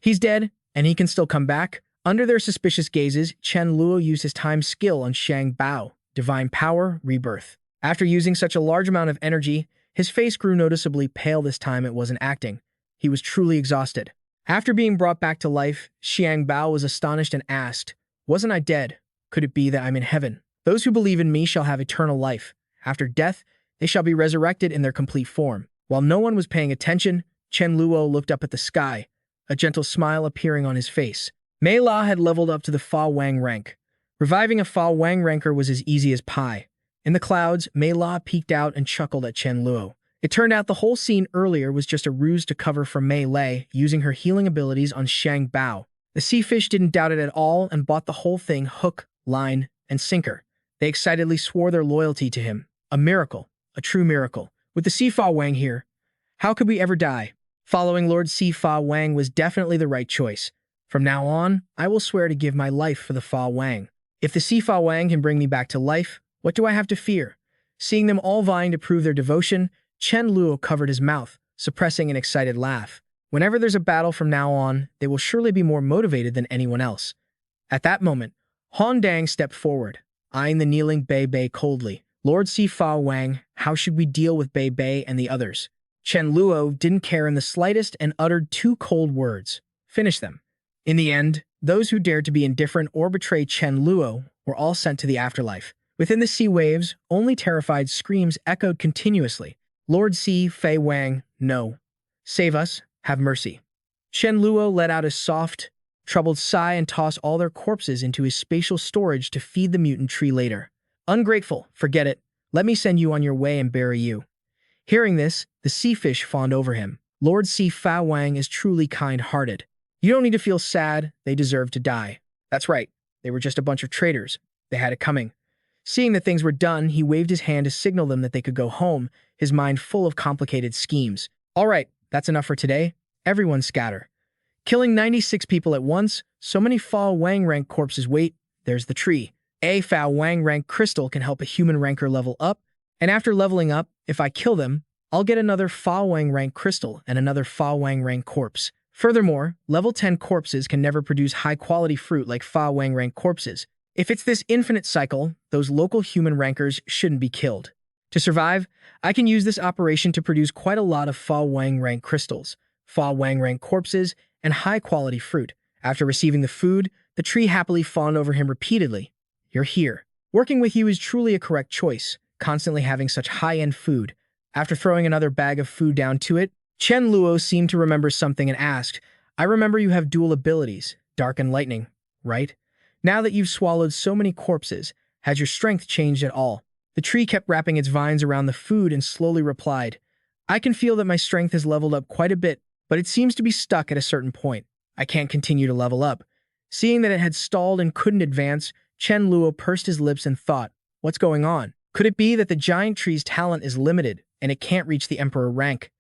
He's dead, and he can still come back? Under their suspicious gazes, Chen Luo used his time skill on Xiang Bao, divine power, rebirth. After using such a large amount of energy, his face grew noticeably pale. This time it wasn't acting. He was truly exhausted. After being brought back to life, Xiang Bao was astonished and asked, Wasn't I dead? Could it be that I'm in heaven? Those who believe in me shall have eternal life. After death, they shall be resurrected in their complete form. While no one was paying attention, Chen Luo looked up at the sky, a gentle smile appearing on his face. Mei La had leveled up to the Fa Wang rank. Reviving a Fa Wang ranker was as easy as pie. In the clouds, Mei La peeked out and chuckled at Chen Luo. It turned out the whole scene earlier was just a ruse to cover for Mei Lei using her healing abilities on Shang Bao. The sea fish didn't doubt it at all and bought the whole thing hook, line, and sinker. They excitedly swore their loyalty to him. A miracle. A true miracle. With the Si Fa Wang here, how could we ever die? Following Lord Si Fa Wang was definitely the right choice. From now on, I will swear to give my life for the Fa Wang. If the Si Fa Wang can bring me back to life, what do I have to fear? Seeing them all vying to prove their devotion, Chen Luo covered his mouth, suppressing an excited laugh. Whenever there's a battle from now on, they will surely be more motivated than anyone else. At that moment, Han Dang stepped forward, eyeing the kneeling Bei Bei coldly. Lord Si Fa Wang, how should we deal with Bei Bei and the others? Chen Luo didn't care in the slightest and uttered two cold words. Finish them. In the end, those who dared to be indifferent or betray Chen Luo were all sent to the afterlife. Within the sea waves, only terrified screams echoed continuously. Lord Si Fei Wang, no. Save us, have mercy. Chen Luo let out a soft, troubled sigh and tossed all their corpses into his spatial storage to feed the mutant tree later. Ungrateful, forget it. Let me send you on your way and bury you. Hearing this, the sea fish fawned over him. Lord Si Fa Wang is truly kind-hearted. You don't need to feel sad, they deserve to die. That's right, they were just a bunch of traitors. They had it coming. Seeing that things were done, he waved his hand to signal them that they could go home, his mind full of complicated schemes. All right, that's enough for today. Everyone scatter. Killing 96 people at once, so many Fa Wang rank corpses wait, there's the tree. A Fa Wang rank crystal can help a human ranker level up, and after leveling up, if I kill them, I'll get another Fa Wang rank crystal and another Fa Wang rank corpse. Furthermore, level 10 corpses can never produce high-quality fruit like Fa Wang rank corpses. If it's this infinite cycle, those local human rankers shouldn't be killed. To survive, I can use this operation to produce quite a lot of Fa Wang rank crystals, Fa Wang rank corpses, and high-quality fruit. After receiving the food, the tree happily fawned over him repeatedly. You're here. Working with you is truly a correct choice, constantly having such high-end food. After throwing another bag of food down to it, Chen Luo seemed to remember something and asked, I remember you have dual abilities, dark and lightning, right? Now that you've swallowed so many corpses, has your strength changed at all? The tree kept wrapping its vines around the food and slowly replied, I can feel that my strength has leveled up quite a bit, but it seems to be stuck at a certain point. I can't continue to level up. Seeing that it had stalled and couldn't advance, Chen Luo pursed his lips and thought, what's going on? Could it be that the giant tree's talent is limited and it can't reach the emperor rank?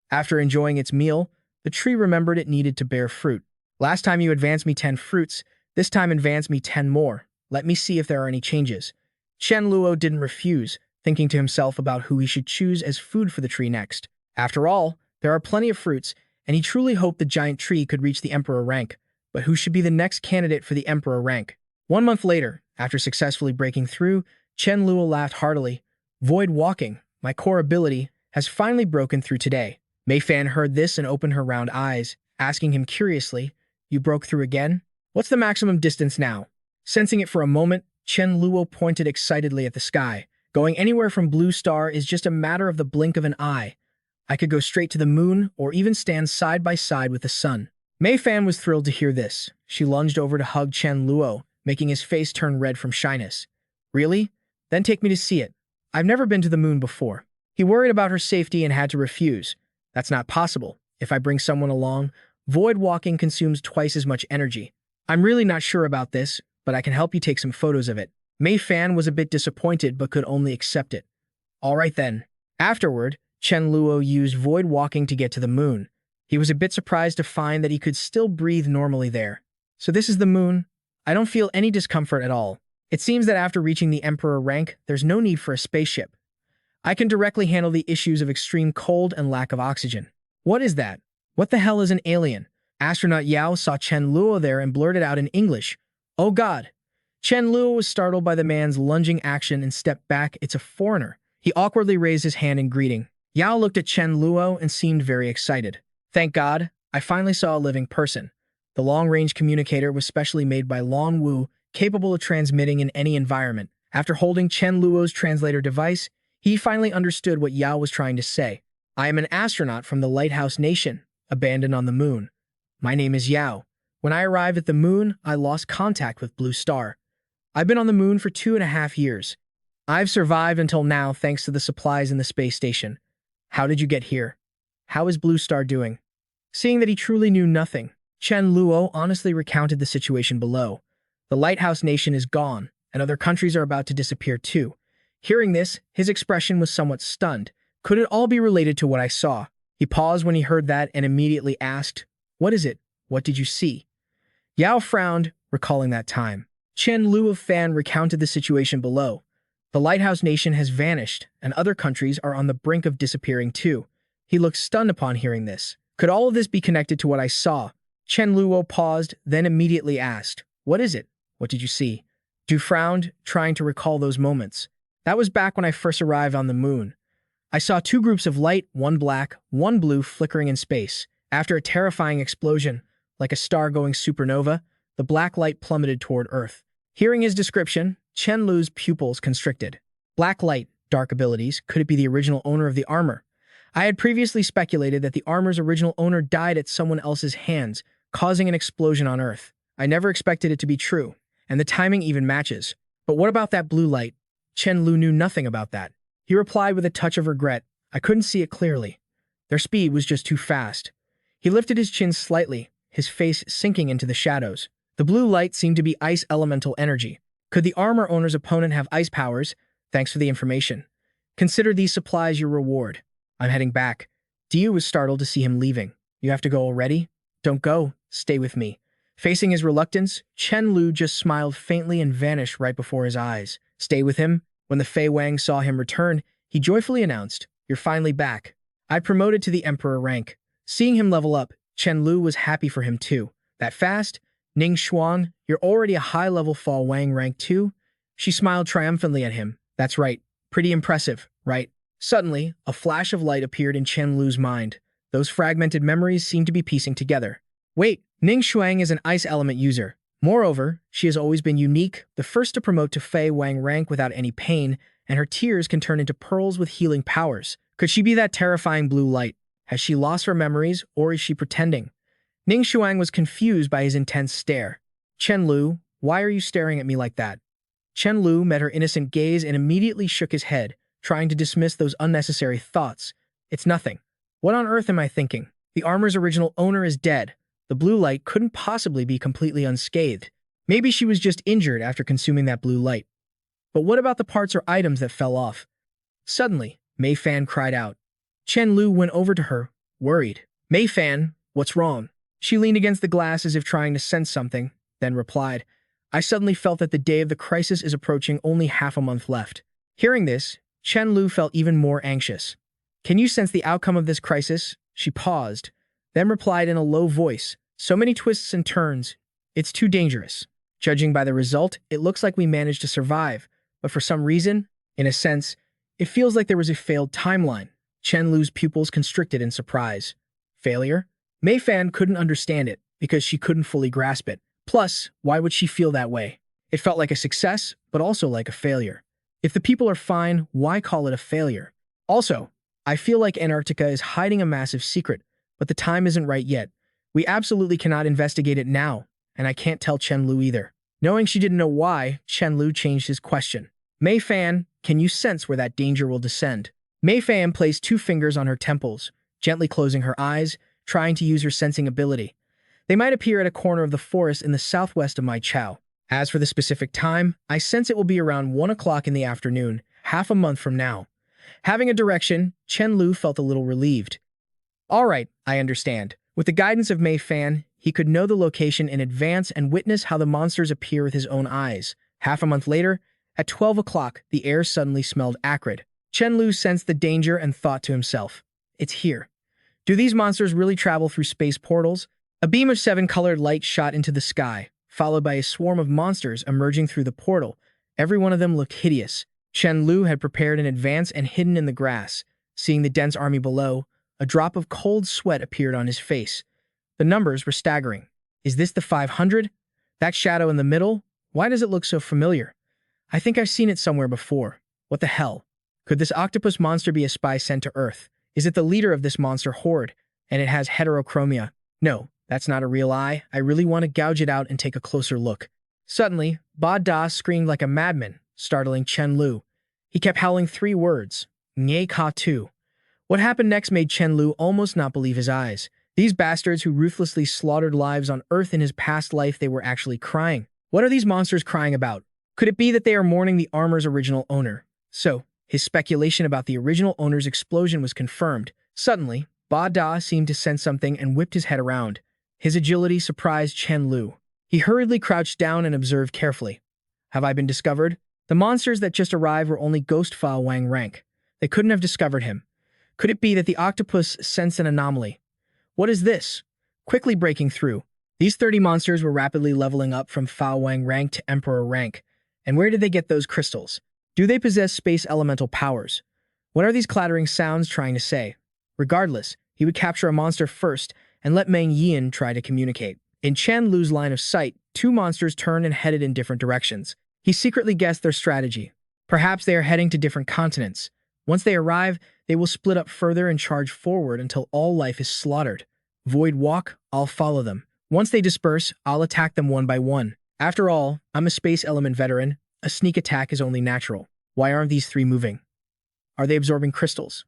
After enjoying its meal, the tree remembered it needed to bear fruit. Last time you advanced me 10 fruits, this time advance me 10 more. Let me see if there are any changes. Chen Luo didn't refuse, thinking to himself about who he should choose as food for the tree next. After all, there are plenty of fruits, and he truly hoped the giant tree could reach the emperor rank. But who should be the next candidate for the emperor rank? 1 month later, after successfully breaking through, Chen Luo laughed heartily. Void walking, my core ability, has finally broken through today. Mei Fan heard this and opened her round eyes, asking him curiously, You broke through again? What's the maximum distance now? Sensing it for a moment, Chen Luo pointed excitedly at the sky. Going anywhere from Blue Star is just a matter of the blink of an eye. I could go straight to the moon or even stand side by side with the sun. Mei Fan was thrilled to hear this. She lunged over to hug Chen Luo, making his face turn red from shyness. Really? Then take me to see it. I've never been to the moon before. He worried about her safety and had to refuse. That's not possible. If I bring someone along, void walking consumes twice as much energy. I'm really not sure about this, but I can help you take some photos of it. Mei Fan was a bit disappointed but could only accept it. All right then. Afterward, Chen Luo used void walking to get to the moon. He was a bit surprised to find that he could still breathe normally there. So this is the moon? I don't feel any discomfort at all. It seems that after reaching the emperor rank, there's no need for a spaceship. I can directly handle the issues of extreme cold and lack of oxygen. What is that? What the hell is an alien? Astronaut Yao saw Chen Luo there and blurted out in English, Oh God! Chen Luo was startled by the man's lunging action and stepped back. It's a foreigner. He awkwardly raised his hand in greeting. Yao looked at Chen Luo and seemed very excited. Thank God, I finally saw a living person. The long-range communicator was specially made by Long Wu, capable of transmitting in any environment. After holding Chen Luo's translator device, he finally understood what Yao was trying to say. I am an astronaut from the Lighthouse Nation, abandoned on the moon. My name is Yao. When I arrived at the moon, I lost contact with Blue Star. I've been on the moon for 2.5 years. I've survived until now thanks to the supplies in the space station. How did you get here? How is Blue Star doing?" Seeing that he truly knew nothing, Chen Luo honestly recounted the situation below. The lighthouse nation is gone, and other countries are about to disappear too. Hearing this, his expression was somewhat stunned. Could it all be related to what I saw? He paused when he heard that and immediately asked, "What is it? What did you see?" Yao frowned, recalling that time. Chen Luo Fan recounted the situation below. The lighthouse nation has vanished, and other countries are on the brink of disappearing too. He looked stunned upon hearing this. Could all of this be connected to what I saw? Chen Luo paused, then immediately asked, "What is it? What did you see?" Du frowned, trying to recall those moments. "That was back when I first arrived on the moon. I saw two groups of light, one black, one blue, flickering in space. After a terrifying explosion, like a star going supernova, the black light plummeted toward Earth." Hearing his description, Chen Lu's pupils constricted. Black light, dark abilities, could it be the original owner of the armor? I had previously speculated that the armor's original owner died at someone else's hands, causing an explosion on Earth. I never expected it to be true, and the timing even matches. But what about that blue light? Chen Lu knew nothing about that. He replied with a touch of regret, "I couldn't see it clearly. Their speed was just too fast." He lifted his chin slightly, his face sinking into the shadows. The blue light seemed to be ice elemental energy. Could the armor owner's opponent have ice powers? Thanks for the information. Consider these supplies your reward. I'm heading back. Diu was startled to see him leaving. "You have to go already?" "Don't go. Stay with me." Facing his reluctance, Chen Lu just smiled faintly and vanished right before his eyes. "Stay with him?" When the Fei Wang saw him return, he joyfully announced, "You're finally back. I promoted to the Emperor rank." Seeing him level up, Chen Lu was happy for him too. "That fast? Ning Xuan, you're already a high-level Fa Wang rank too?" She smiled triumphantly at him. "That's right. Pretty impressive, right?" Suddenly, a flash of light appeared in Chen Lu's mind. Those fragmented memories seemed to be piecing together. Wait, Ning Xuan is an ice element user. Moreover, she has always been unique, the first to promote to Fei Wang rank without any pain, and her tears can turn into pearls with healing powers. Could she be that terrifying blue light? Has she lost her memories, or is she pretending? Ning Xuan was confused by his intense stare. "Chen Lu, why are you staring at me like that?" Chen Lu met her innocent gaze and immediately shook his head, trying to dismiss those unnecessary thoughts. "It's nothing. What on earth am I thinking? The armor's original owner is dead. The blue light couldn't possibly be completely unscathed. Maybe she was just injured after consuming that blue light. But what about the parts or items that fell off?" Suddenly, Mei Fan cried out. Chen Lu went over to her, worried. "Mei Fan, what's wrong?" She leaned against the glass as if trying to sense something, then replied, "I suddenly felt that the day of the crisis is approaching, only half a month left." Hearing this, Chen Lu felt even more anxious. "Can you sense the outcome of this crisis?" She paused, then replied in a low voice, "So many twists and turns. It's too dangerous. Judging by the result, it looks like we managed to survive, but for some reason, in a sense, it feels like there was a failed timeline." Chen Lu's pupils constricted in surprise. Failure? Mei Fan couldn't understand it, because she couldn't fully grasp it. Plus, why would she feel that way? It felt like a success, but also like a failure. If the people are fine, why call it a failure? Also, I feel like Antarctica is hiding a massive secret, but the time isn't right yet. We absolutely cannot investigate it now, and I can't tell Chen Lu either. Knowing she didn't know why, Chen Lu changed his question. "Mei Fan, can you sense where that danger will descend?" Mei Fan placed 2 fingers on her temples, gently closing her eyes, trying to use her sensing ability. "They might appear at a corner of the forest in the southwest of Mai Chao. As for the specific time, I sense it will be around 1 o'clock in the afternoon, half a month from now." Having a direction, Chen Lu felt a little relieved. "All right, I understand." With the guidance of Mei Fan, he could know the location in advance and witness how the monsters appear with his own eyes. Half a month later, at 12 o'clock, the air suddenly smelled acrid. Chen Lu sensed the danger and thought to himself, "It's here. Do these monsters really travel through space portals?" A beam of 7-colored light shot into the sky, followed by a swarm of monsters emerging through the portal. Every one of them looked hideous. Chen Lu had prepared in advance and hidden in the grass. Seeing the dense army below, a drop of cold sweat appeared on his face. The numbers were staggering. Is this the 500? That shadow in the middle? Why does it look so familiar? I think I've seen it somewhere before. What the hell? Could this octopus monster be a spy sent to Earth? Is it the leader of this monster horde? And it has heterochromia? No, that's not a real eye. I really want to gouge it out and take a closer look. Suddenly, Ba Da screamed like a madman, startling Chen Luo. He kept howling 3 words, Nye Ka Tu. What happened next made Chen Luo almost not believe his eyes. These bastards who ruthlessly slaughtered lives on Earth in his past life, they were actually crying. What are these monsters crying about? Could it be that they are mourning the armor's original owner? So, his speculation about the original owner's explosion was confirmed. Suddenly, Ba Da seemed to sense something and whipped his head around. His agility surprised Chen Luo. He hurriedly crouched down and observed carefully. Have I been discovered? The monsters that just arrived were only Ghost Fa Wang rank. They couldn't have discovered him. Could it be that the octopus sensed an anomaly? What is this? Quickly breaking through, these 30 monsters were rapidly leveling up from Fa Wang rank to Emperor rank. And where did they get those crystals? Do they possess space elemental powers? What are these clattering sounds trying to say? Regardless, he would capture a monster first and let Meng Yian try to communicate. In Chen Lu's line of sight, 2 monsters turned and headed in different directions. He secretly guessed their strategy. Perhaps they are heading to different continents. Once they arrive, they will split up further and charge forward until all life is slaughtered. Void walk, I'll follow them. Once they disperse, I'll attack them one by one. After all, I'm a space element veteran. A sneak attack is only natural. Why aren't these 3 moving? Are they absorbing crystals?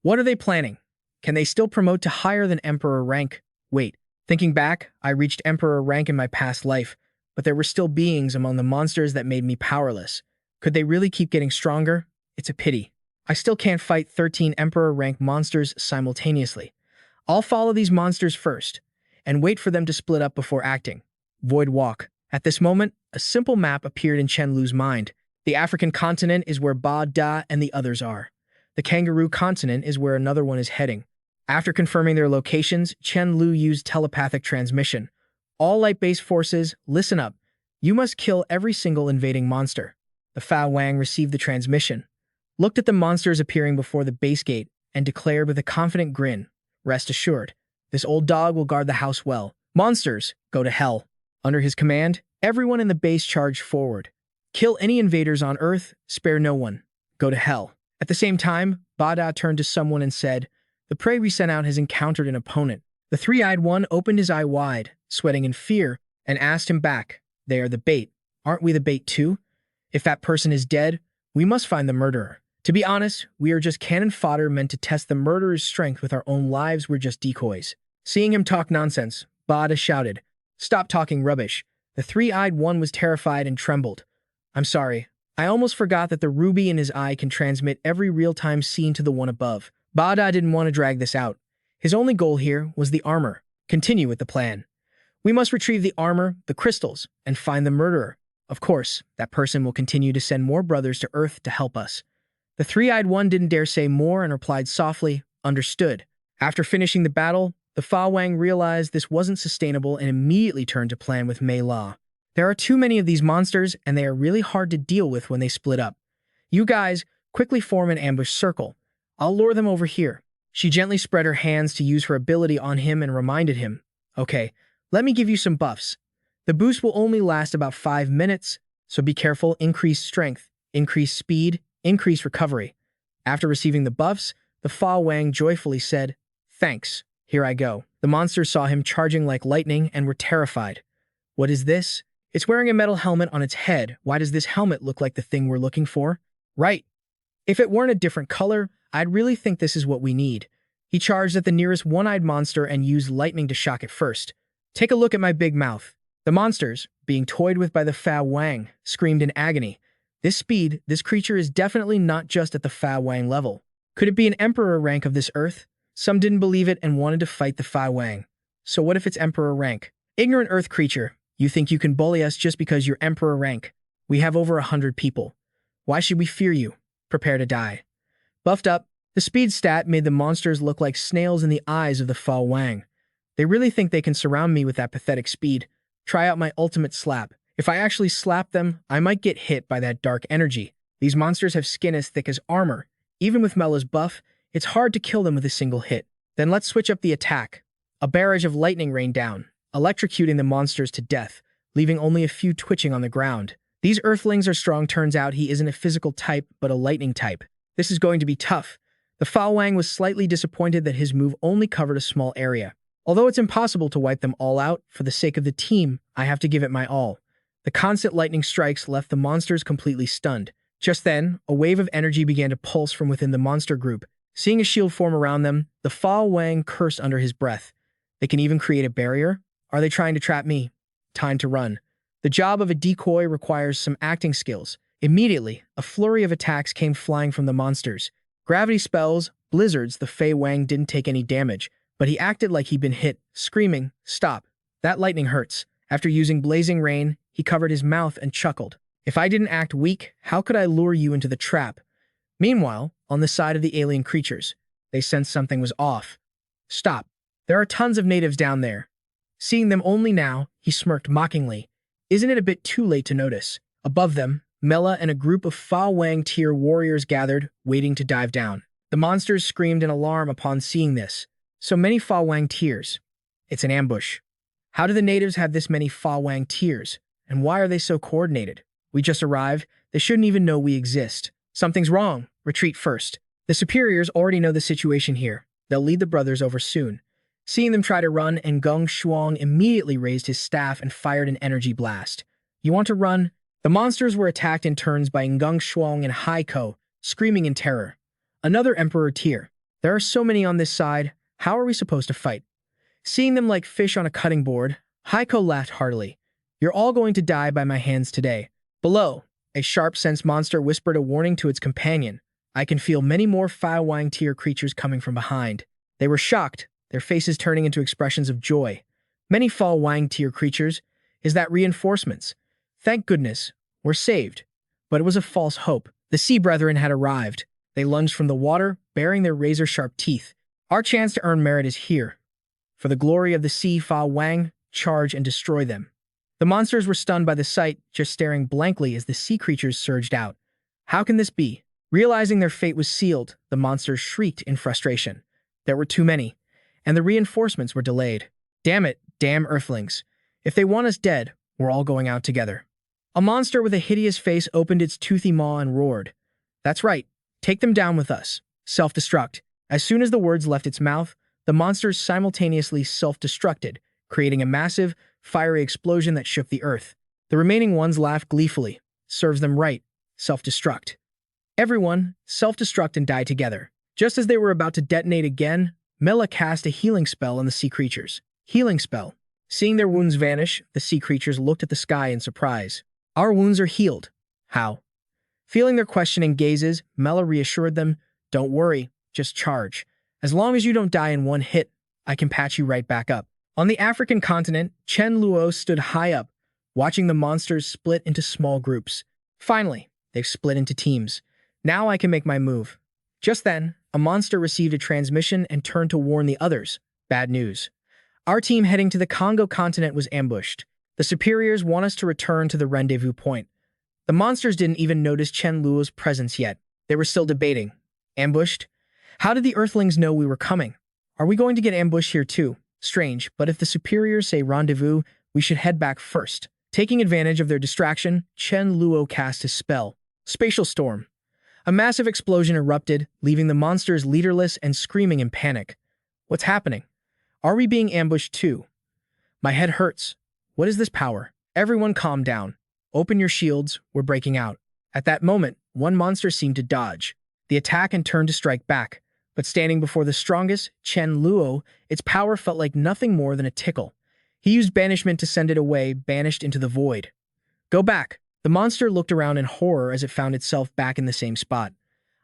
What are they planning? Can they still promote to higher than Emperor rank? Wait, thinking back, I reached Emperor rank in my past life, but there were still beings among the monsters that made me powerless. Could they really keep getting stronger? It's a pity. I still can't fight 13 Emperor rank monsters simultaneously. I'll follow these monsters first, and wait for them to split up before acting. Void walk. At this moment, a simple map appeared in Chen Lu's mind. The African continent is where Ba Da and the others are. The kangaroo continent is where another one is heading. After confirming their locations, Chen Luo used telepathic transmission. All light-based forces, listen up. You must kill every single invading monster. The Fa Wang received the transmission, looked at the monsters appearing before the base gate, and declared with a confident grin, rest assured, this old dog will guard the house well. Monsters, go to hell. Under his command, everyone in the base charged forward. Kill any invaders on Earth, spare no one. Go to hell. At the same time, Ba Da turned to someone and said, the prey we sent out has encountered an opponent. The 3-eyed one opened his eye wide, sweating in fear, and asked him back, they are the bait. Aren't we the bait too? If that person is dead, we must find the murderer. To be honest, we are just cannon fodder meant to test the murderer's strength with our own lives. We're just decoys. Seeing him talk nonsense, Ba Da shouted, stop talking rubbish. The 3-eyed one was terrified and trembled. I'm sorry. I almost forgot that the ruby in his eye can transmit every real-time scene to the one above. Ba Da didn't want to drag this out. His only goal here was the armor. Continue with the plan. We must retrieve the armor, the crystals, and find the murderer. Of course, that person will continue to send more brothers to Earth to help us. The 3-eyed one didn't dare say more and replied softly, understood. After finishing the battle, the Fa Wang realized this wasn't sustainable and immediately turned to plan with Mei La. There are too many of these monsters, and they are really hard to deal with when they split up. You guys, quickly form an ambush circle. I'll lure them over here. She gently spread her hands to use her ability on him and reminded him, okay, let me give you some buffs. The boost will only last about 5 minutes, so be careful, increase strength, increase speed, increase recovery. After receiving the buffs, the Fa Wang joyfully said, thanks, here I go. The monsters saw him charging like lightning and were terrified. What is this? It's wearing a metal helmet on its head. Why does this helmet look like the thing we're looking for? Right. If it weren't a different color, I'd really think this is what we need. He charged at the nearest one-eyed monster and used lightning to shock it first. Take a look at my big mouth. The monsters, being toyed with by the Fa Wang, screamed in agony. This speed, this creature is definitely not just at the Fa Wang level. Could it be an Emperor rank of this Earth? Some didn't believe it and wanted to fight the Fa Wang. So what if it's Emperor rank? Ignorant Earth creature, you think you can bully us just because you're Emperor rank? We have over 100 people. Why should we fear you? Prepare to die. Buffed up, the speed stat made the monsters look like snails in the eyes of the Fa Wang. They really think they can surround me with that pathetic speed. Try out my ultimate slap. If I actually slap them, I might get hit by that dark energy. These monsters have skin as thick as armor. Even with Mela's buff, it's hard to kill them with a single hit. Then let's switch up the attack. A barrage of lightning rained down, electrocuting the monsters to death, leaving only a few twitching on the ground. These earthlings are strong. Turns out he isn't a physical type, but a lightning type. This is going to be tough. The Fa Wang was slightly disappointed that his move only covered a small area. Although it's impossible to wipe them all out, for the sake of the team, I have to give it my all. The constant lightning strikes left the monsters completely stunned. Just then, a wave of energy began to pulse from within the monster group. Seeing a shield form around them, the Fa Wang cursed under his breath. They can even create a barrier? Are they trying to trap me? Time to run. The job of a decoy requires some acting skills. Immediately, a flurry of attacks came flying from the monsters. Gravity spells, blizzards, the Fei Wang didn't take any damage, but he acted like he'd been hit, screaming, "Stop. That lightning hurts." After using blazing rain, he covered his mouth and chuckled. "If I didn't act weak, how could I lure you into the trap?" Meanwhile, on the side of the alien creatures, they sensed something was off. "Stop. There are tons of natives down there." Seeing them only now, he smirked mockingly. Isn't it a bit too late to notice? Above them, Mela and a group of Fa Wang tier warriors gathered, waiting to dive down. The monsters screamed in alarm upon seeing this. So many Fa Wang tiers. It's an ambush. How do the natives have this many Fa Wang tiers? And why are they so coordinated? We just arrived. They shouldn't even know we exist. Something's wrong. Retreat first. The superiors already know the situation here. They'll lead the brothers over soon. Seeing them try to run, Ngong Shuang immediately raised his staff and fired an energy blast. You want to run? The monsters were attacked in turns by Ngong Shuang and Haiko, screaming in terror. Another Emperor tier. There are so many on this side. How are we supposed to fight? Seeing them like fish on a cutting board, Haiko laughed heartily. You're all going to die by my hands today. Below, a sharp-sensed monster whispered a warning to its companion. I can feel many more Fa Wang tier creatures coming from behind. They were shocked, their faces turning into expressions of joy. Many Fa Wang tier creatures. Is that reinforcements? Thank goodness, we're saved. But it was a false hope. The Sea Brethren had arrived. They lunged from the water, bearing their razor-sharp teeth. Our chance to earn merit is here. For the glory of the sea, Fa Wang, charge and destroy them. The monsters were stunned by the sight, just staring blankly as the sea creatures surged out. How can this be? Realizing their fate was sealed, the monsters shrieked in frustration. There were too many, and the reinforcements were delayed. Damn it, damn Earthlings. If they want us dead, we're all going out together. A monster with a hideous face opened its toothy maw and roared. That's right, take them down with us. Self-destruct. As soon as the words left its mouth, the monsters simultaneously self-destructed, creating a massive, fiery explosion that shook the earth. The remaining ones laughed gleefully. Serves them right. Self-destruct. Everyone, self-destruct and die together. Just as they were about to detonate again, Mela cast a healing spell on the sea creatures. Healing spell. Seeing their wounds vanish, the sea creatures looked at the sky in surprise. Our wounds are healed. How? Feeling their questioning gazes, Mela reassured them, don't worry, just charge. As long as you don't die in one hit, I can patch you right back up. On the African continent, Chen Luo stood high up, watching the monsters split into small groups. Finally, they've split into teams. Now I can make my move. Just then, a monster received a transmission and turned to warn the others. Bad news. Our team heading to the Congo continent was ambushed. The superiors want us to return to the rendezvous point. The monsters didn't even notice Chen Luo's presence yet. They were still debating. Ambushed? How did the Earthlings know we were coming? Are we going to get ambushed here too? Strange, but if the superiors say rendezvous, we should head back first. Taking advantage of their distraction, Chen Luo cast his spell. Spatial Storm. A massive explosion erupted, leaving the monsters leaderless and screaming in panic. What's happening? Are we being ambushed too? My head hurts. What is this power? Everyone calm down. Open your shields, we're breaking out. At that moment, one monster seemed to dodge the attack and turned to strike back. But standing before the strongest, Chen Luo, its power felt like nothing more than a tickle. He used banishment to send it away, banished into the void. Go back. The monster looked around in horror as it found itself back in the same spot.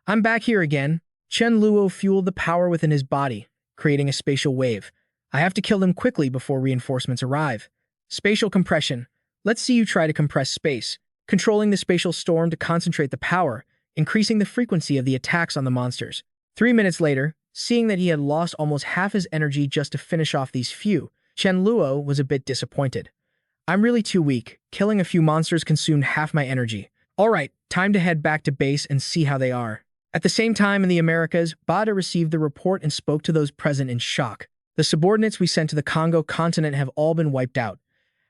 I'm back here again. Chen Luo fueled the power within his body, creating a spatial wave. I have to kill them quickly before reinforcements arrive. Spatial compression. Let's see you try to compress space, controlling the spatial storm to concentrate the power, increasing the frequency of the attacks on the monsters. 3 minutes later, seeing that he had lost almost half his energy just to finish off these few, Chen Luo was a bit disappointed. I'm really too weak. Killing a few monsters consumed half my energy. Alright, time to head back to base and see how they are. At the same time in the Americas, Bada received the report and spoke to those present in shock. The subordinates we sent to the Congo continent have all been wiped out.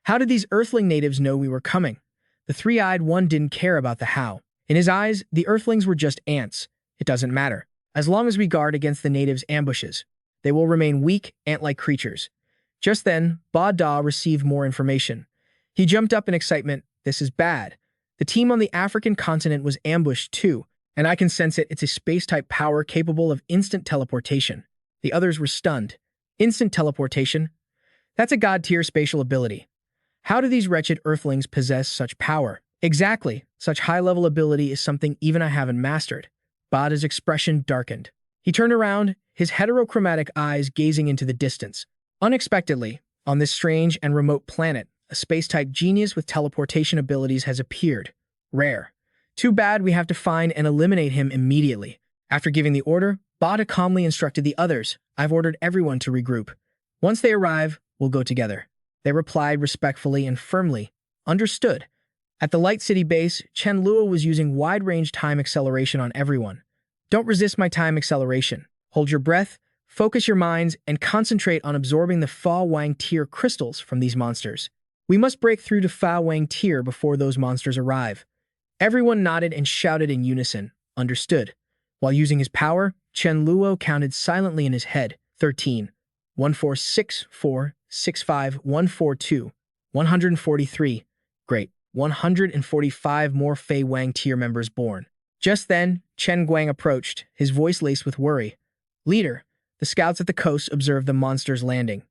How did these Earthling natives know we were coming? The three-eyed one didn't care about the how. In his eyes, the Earthlings were just ants. It doesn't matter. As long as we guard against the natives' ambushes, they will remain weak, ant-like creatures. Just then, Ba Da received more information. He jumped up in excitement. This is bad. The team on the African continent was ambushed too, and I can sense it. It's a space-type power capable of instant teleportation. The others were stunned. Instant teleportation? That's a god-tier spatial ability. How do these wretched Earthlings possess such power? Exactly. Such high-level ability is something even I haven't mastered. Bada's expression darkened. He turned around, his heterochromatic eyes gazing into the distance. Unexpectedly, on this strange and remote planet, a space-type genius with teleportation abilities has appeared. Rare. Too bad, we have to find and eliminate him immediately. After giving the order, Bada calmly instructed the others, I've ordered everyone to regroup. Once they arrive, we'll go together. They replied respectfully and firmly, understood. At the Light City base, Chen Luo was using wide-range time acceleration on everyone. Don't resist my time acceleration. Hold your breath, focus your minds, and concentrate on absorbing the Fa Wang tier crystals from these monsters. We must break through to Fa Wang tier before those monsters arrive. Everyone nodded and shouted in unison, understood. While using his power, Chen Luo counted silently in his head, 13, 1464, 65, 142, 143. Great, 145 more Fei Wang tier members born. Just then, Chen Guang approached, his voice laced with worry. Leader, the scouts at the coast observed the monsters landing.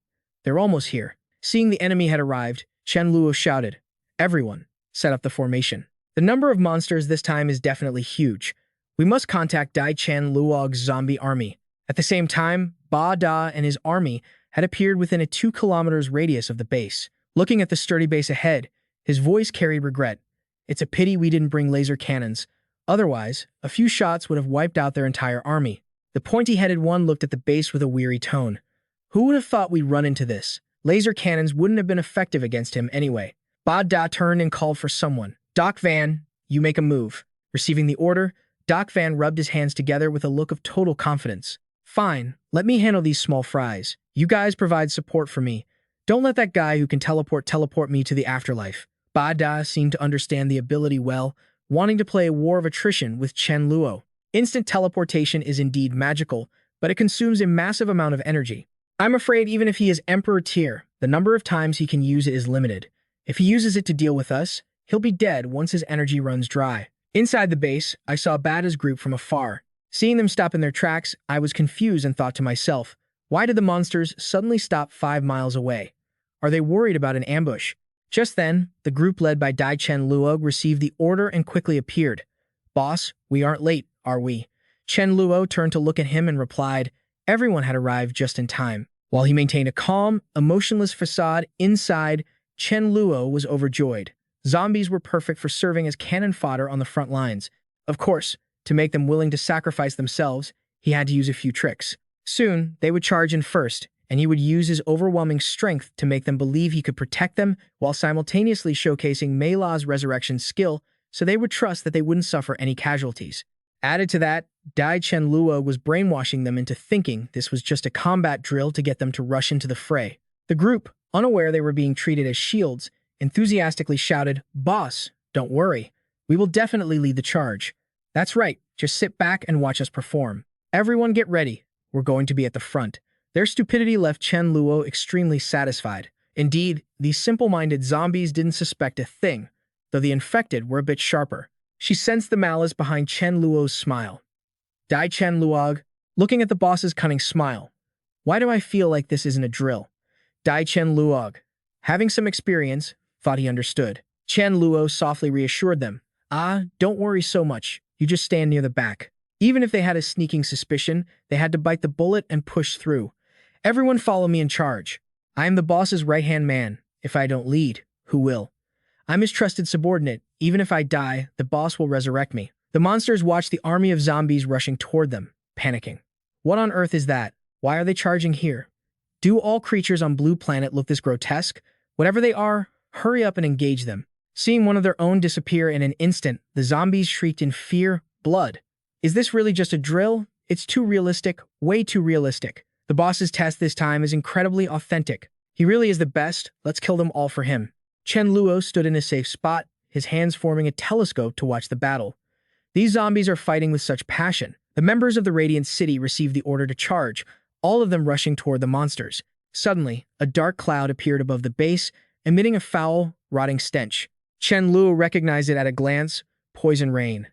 They're almost here. Seeing the enemy had arrived, Chen Luo shouted, everyone, set up the formation. The number of monsters this time is definitely huge. We must contact Dai Chen Luog's zombie army. At the same time, Ba Da and his army had appeared within a 2 kilometers radius of the base. Looking at the sturdy base ahead, his voice carried regret. It's a pity we didn't bring laser cannons. Otherwise, a few shots would have wiped out their entire army. The pointy-headed one looked at the base with a weary tone. Who would have thought we'd run into this? Laser cannons wouldn't have been effective against him anyway. Ba Da turned and called for someone. Doc Van, you make a move. Receiving the order, Doc Van rubbed his hands together with a look of total confidence. Fine, let me handle these small fries. You guys provide support for me. Don't let that guy who can teleport me to the afterlife. Ba Da seemed to understand the ability well, wanting to play a war of attrition with Chen Luo. Instant teleportation is indeed magical, but it consumes a massive amount of energy. I'm afraid even if he is Emperor tier, the number of times he can use it is limited. If he uses it to deal with us, he'll be dead once his energy runs dry. Inside the base, I saw Bada's group from afar. Seeing them stop in their tracks, I was confused and thought to myself, why did the monsters suddenly stop 5 miles away? Are they worried about an ambush? Just then, the group led by Dai Chen Luo received the order and quickly appeared. Boss, we aren't late, are we? Chen Luo turned to look at him and replied, everyone had arrived just in time. While he maintained a calm, emotionless facade inside, Chen Luo was overjoyed. Zombies were perfect for serving as cannon fodder on the front lines. Of course, to make them willing to sacrifice themselves, he had to use a few tricks. Soon, they would charge in first, and he would use his overwhelming strength to make them believe he could protect them while simultaneously showcasing Mei La's resurrection skill so they would trust that they wouldn't suffer any casualties. Added to that, Dai Chen Luo was brainwashing them into thinking this was just a combat drill to get them to rush into the fray. The group, unaware they were being treated as shields, enthusiastically shouted, Boss, don't worry. We will definitely lead the charge. That's right, just sit back and watch us perform. Everyone get ready. We're going to be at the front. Their stupidity left Chen Luo extremely satisfied. Indeed, these simple-minded zombies didn't suspect a thing, though the infected were a bit sharper. She sensed the malice behind Chen Luo's smile. Dai Chen Luog, looking at the boss's cunning smile. Why do I feel like this isn't a drill? Dai Chen Luog, having some experience, thought he understood. Chen Luo softly reassured them. Don't worry so much. You just stand near the back. Even if they had a sneaking suspicion, they had to bite the bullet and push through. Everyone follow me in charge. I am the boss's right-hand man. If I don't lead, who will? I'm his trusted subordinate. Even if I die, the boss will resurrect me. The monsters watched the army of zombies rushing toward them, panicking. What on earth is that? Why are they charging here? Do all creatures on Blue Planet look this grotesque? Whatever they are, hurry up and engage them. Seeing one of their own disappear in an instant, the zombies shrieked in fear, blood. Is this really just a drill? It's too realistic, way too realistic. The boss's test this time is incredibly authentic. He really is the best. Let's kill them all for him. Chen Luo stood in a safe spot, his hands forming a telescope to watch the battle. These zombies are fighting with such passion. The members of the Radiant City received the order to charge, all of them rushing toward the monsters. Suddenly, a dark cloud appeared above the base, emitting a foul, rotting stench. Chen Luo recognized it at a glance. Poison rain.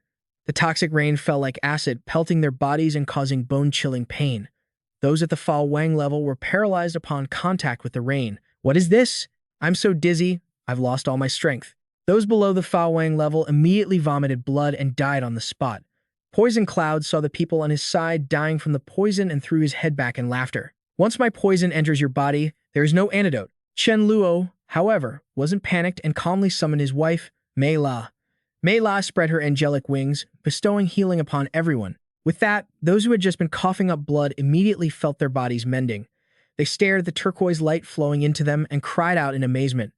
The toxic rain fell like acid, pelting their bodies and causing bone-chilling pain. Those at the Fa Wang level were paralyzed upon contact with the rain. What is this? I'm so dizzy, I've lost all my strength. Those below the Fa Wang level immediately vomited blood and died on the spot. Poison Cloud saw the people on his side dying from the poison and threw his head back in laughter. Once my poison enters your body, there is no antidote. Chen Luo, however, wasn't panicked and calmly summoned his wife, Mei La. Mei La spread her angelic wings, bestowing healing upon everyone. With that, those who had just been coughing up blood immediately felt their bodies mending. They stared at the turquoise light flowing into them and cried out in amazement.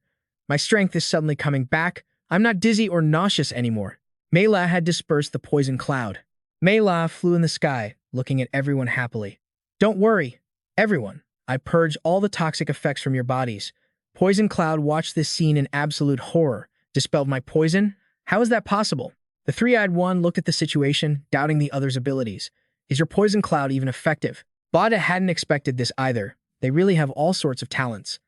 My strength is suddenly coming back. I'm not dizzy or nauseous anymore. Mei La had dispersed the poison cloud. Mei La flew in the sky, looking at everyone happily. Don't worry, everyone. I purged all the toxic effects from your bodies. Poison Cloud watched this scene in absolute horror. Dispelled my poison? How is that possible? The three-eyed one looked at the situation, doubting the other's abilities. Is your poison cloud even effective? Bada hadn't expected this either. They really have all sorts of talents.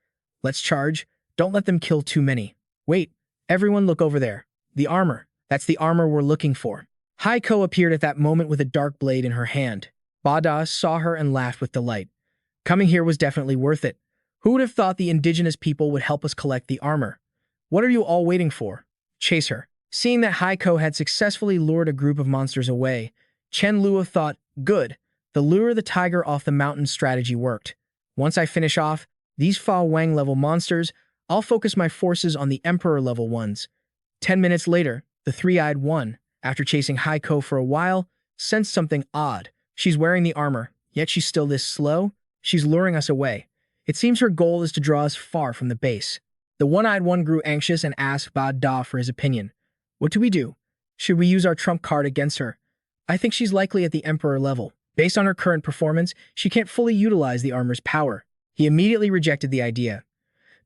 Let's charge. Don't let them kill too many. Wait, everyone look over there. The armor. That's the armor we're looking for. Haiko appeared at that moment with a dark blade in her hand. Bada saw her and laughed with delight. Coming here was definitely worth it. Who would have thought the indigenous people would help us collect the armor? What are you all waiting for? Chase her. Seeing that Haiko had successfully lured a group of monsters away, Chen Luo thought, good, the lure the tiger off the mountain strategy worked. Once I finish off these Fa Wang level monsters, I'll focus my forces on the Emperor level ones. 10 minutes later, the three-eyed one, after chasing Haiko for a while, sensed something odd. She's wearing the armor, yet she's still this slow. She's luring us away. It seems her goal is to draw us far from the base. The one-eyed one grew anxious and asked Ba Da for his opinion. What do we do? Should we use our trump card against her? I think she's likely at the Emperor level. Based on her current performance, she can't fully utilize the armor's power. He immediately rejected the idea.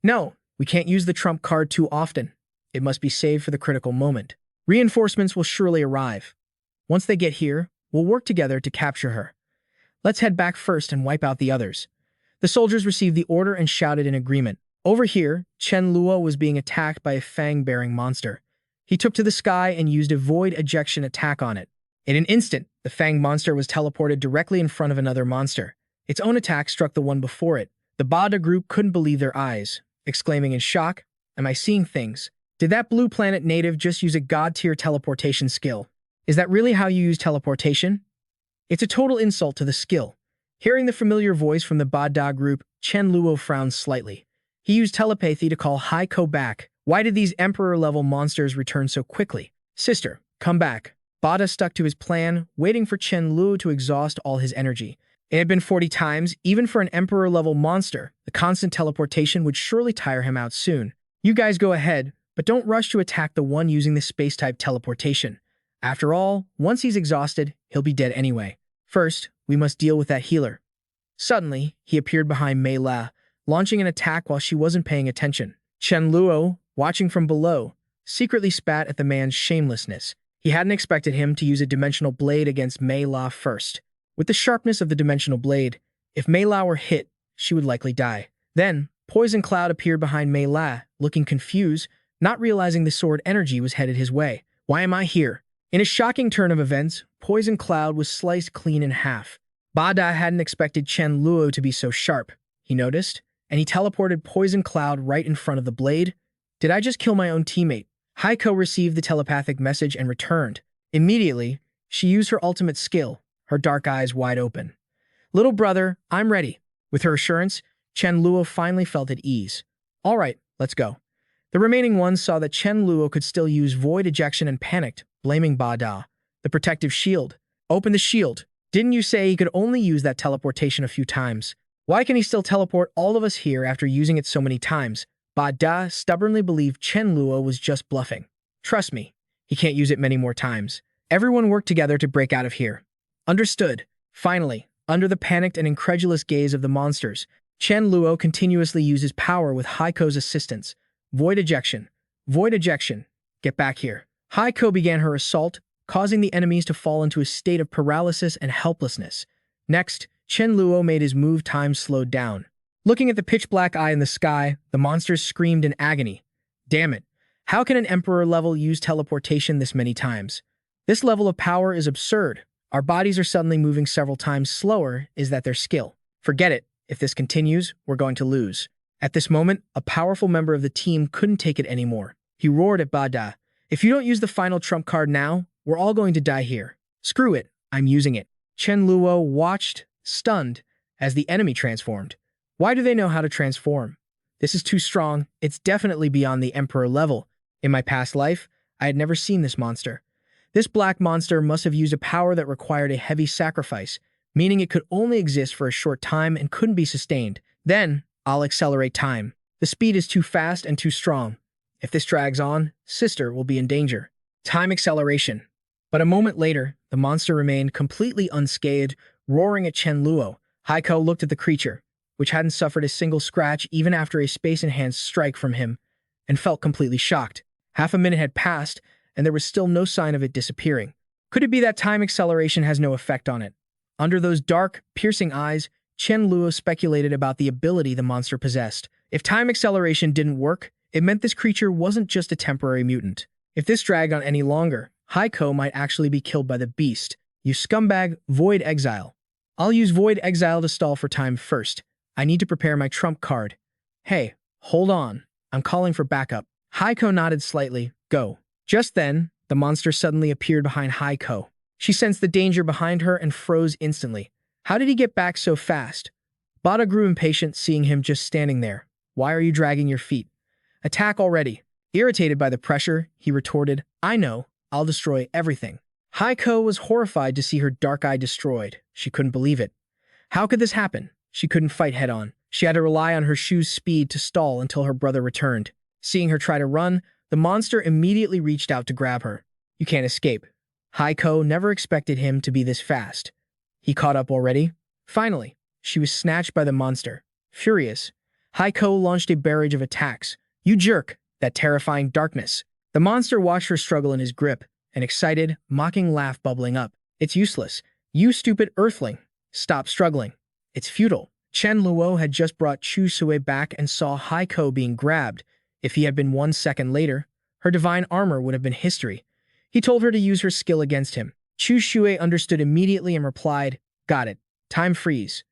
No, we can't use the trump card too often. It must be saved for the critical moment. Reinforcements will surely arrive. Once they get here, we'll work together to capture her. Let's head back first and wipe out the others. The soldiers received the order and shouted in agreement. Over here, Chen Luo was being attacked by a fang-bearing monster. He took to the sky and used a void ejection attack on it. In an instant, the fang monster was teleported directly in front of another monster. Its own attack struck the one before it. The Bada group couldn't believe their eyes, exclaiming in shock, "Am I seeing things? Did that blue planet native just use a god-tier teleportation skill? Is that really how you use teleportation?" It's a total insult to the skill. Hearing the familiar voice from the Bada group, Chen Luo frowned slightly. He used telepathy to call Haiko back. Why did these Emperor-level monsters return so quickly? Sister, come back. Bada stuck to his plan, waiting for Chen Luo to exhaust all his energy. It had been 40 times, even for an Emperor-level monster. The constant teleportation would surely tire him out soon. You guys go ahead, but don't rush to attack the one using the space-type teleportation. After all, once he's exhausted, he'll be dead anyway. First, we must deal with that healer. Suddenly, he appeared behind Mei La, launching an attack while she wasn't paying attention. Chen Luo, watching from below, secretly spat at the man's shamelessness. He hadn't expected him to use a dimensional blade against Mei La first. With the sharpness of the dimensional blade, if Mei La were hit, she would likely die. Then, Poison Cloud appeared behind Mei La, looking confused, not realizing the sword energy was headed his way. Why am I here? In a shocking turn of events, Poison Cloud was sliced clean in half. Bada hadn't expected Chen Luo to be so sharp, he noticed, and he teleported Poison Cloud right in front of the blade. Did I just kill my own teammate? Haiko received the telepathic message and returned. Immediately, she used her ultimate skill, her dark eyes wide open. Little brother, I'm ready. With her assurance, Chen Luo finally felt at ease. All right, let's go. The remaining ones saw that Chen Luo could still use void ejection and panicked, blaming Bada. The protective shield. Open the shield. Didn't you say he could only use that teleportation a few times? Why can he still teleport all of us here after using it so many times? Bada stubbornly believed Chen Luo was just bluffing. Trust me, he can't use it many more times. Everyone worked together to break out of here. Understood. Finally, under the panicked and incredulous gaze of the monsters, Chen Luo continuously uses power with Haiko's assistance. Void ejection. Void ejection. Get back here. Haiko began her assault, causing the enemies to fall into a state of paralysis and helplessness. Next, Chen Luo made his move time slowed down. Looking at the pitch-black eye in the sky, the monsters screamed in agony. Damn it. How can an Emperor level use teleportation this many times? This level of power is absurd. Our bodies are suddenly moving several times slower. Is that their skill? Forget it. If this continues, we're going to lose. At this moment, a powerful member of the team couldn't take it anymore. He roared at Bada. If you don't use the final trump card now, we're all going to die here. Screw it. I'm using it. Chen Luo watched, stunned, as the enemy transformed. Why do they know how to transform? This is too strong. It's definitely beyond the Emperor level. In my past life, I had never seen this monster. This black monster must have used a power that required a heavy sacrifice, meaning it could only exist for a short time and couldn't be sustained. Then, I'll accelerate time. The speed is too fast and too strong. If this drags on, Sister will be in danger. Time acceleration. But a moment later, the monster remained completely unscathed, roaring at Chen Luo. Haiko looked at the creature, which hadn't suffered a single scratch even after a space-enhanced strike from him, and felt completely shocked. Half a minute had passed, and there was still no sign of it disappearing. Could it be that time acceleration has no effect on it? Under those dark, piercing eyes, Chen Luo speculated about the ability the monster possessed. If time acceleration didn't work, it meant this creature wasn't just a temporary mutant. If this dragged on any longer, Haiko might actually be killed by the beast. You scumbag, Void Exile. I'll use Void Exile to stall for time first. I need to prepare my trump card. Hey, hold on. I'm calling for backup. Haiko nodded slightly. Go. Just then, the monster suddenly appeared behind Haiko. She sensed the danger behind her and froze instantly. How did he get back so fast? Bada grew impatient seeing him just standing there. Why are you dragging your feet? Attack already. Irritated by the pressure, he retorted, I know. I'll destroy everything. Haiko was horrified to see her dark eye destroyed. She couldn't believe it. How could this happen? She couldn't fight head-on. She had to rely on her shoe's speed to stall until her brother returned. Seeing her try to run, the monster immediately reached out to grab her. You can't escape. Haiko never expected him to be this fast. He caught up already. Finally, she was snatched by the monster. Furious, Haiko launched a barrage of attacks. You jerk! That terrifying darkness. The monster watched her struggle in his grip, an excited, mocking laugh bubbling up. It's useless. You stupid earthling. Stop struggling. It's futile. Chen Luo had just brought Chu Sui back and saw Haiko being grabbed. If he had been 1 second later, her divine armor would have been history. He told her to use her skill against him. Chu Sui understood immediately and replied, Got it. Time freeze.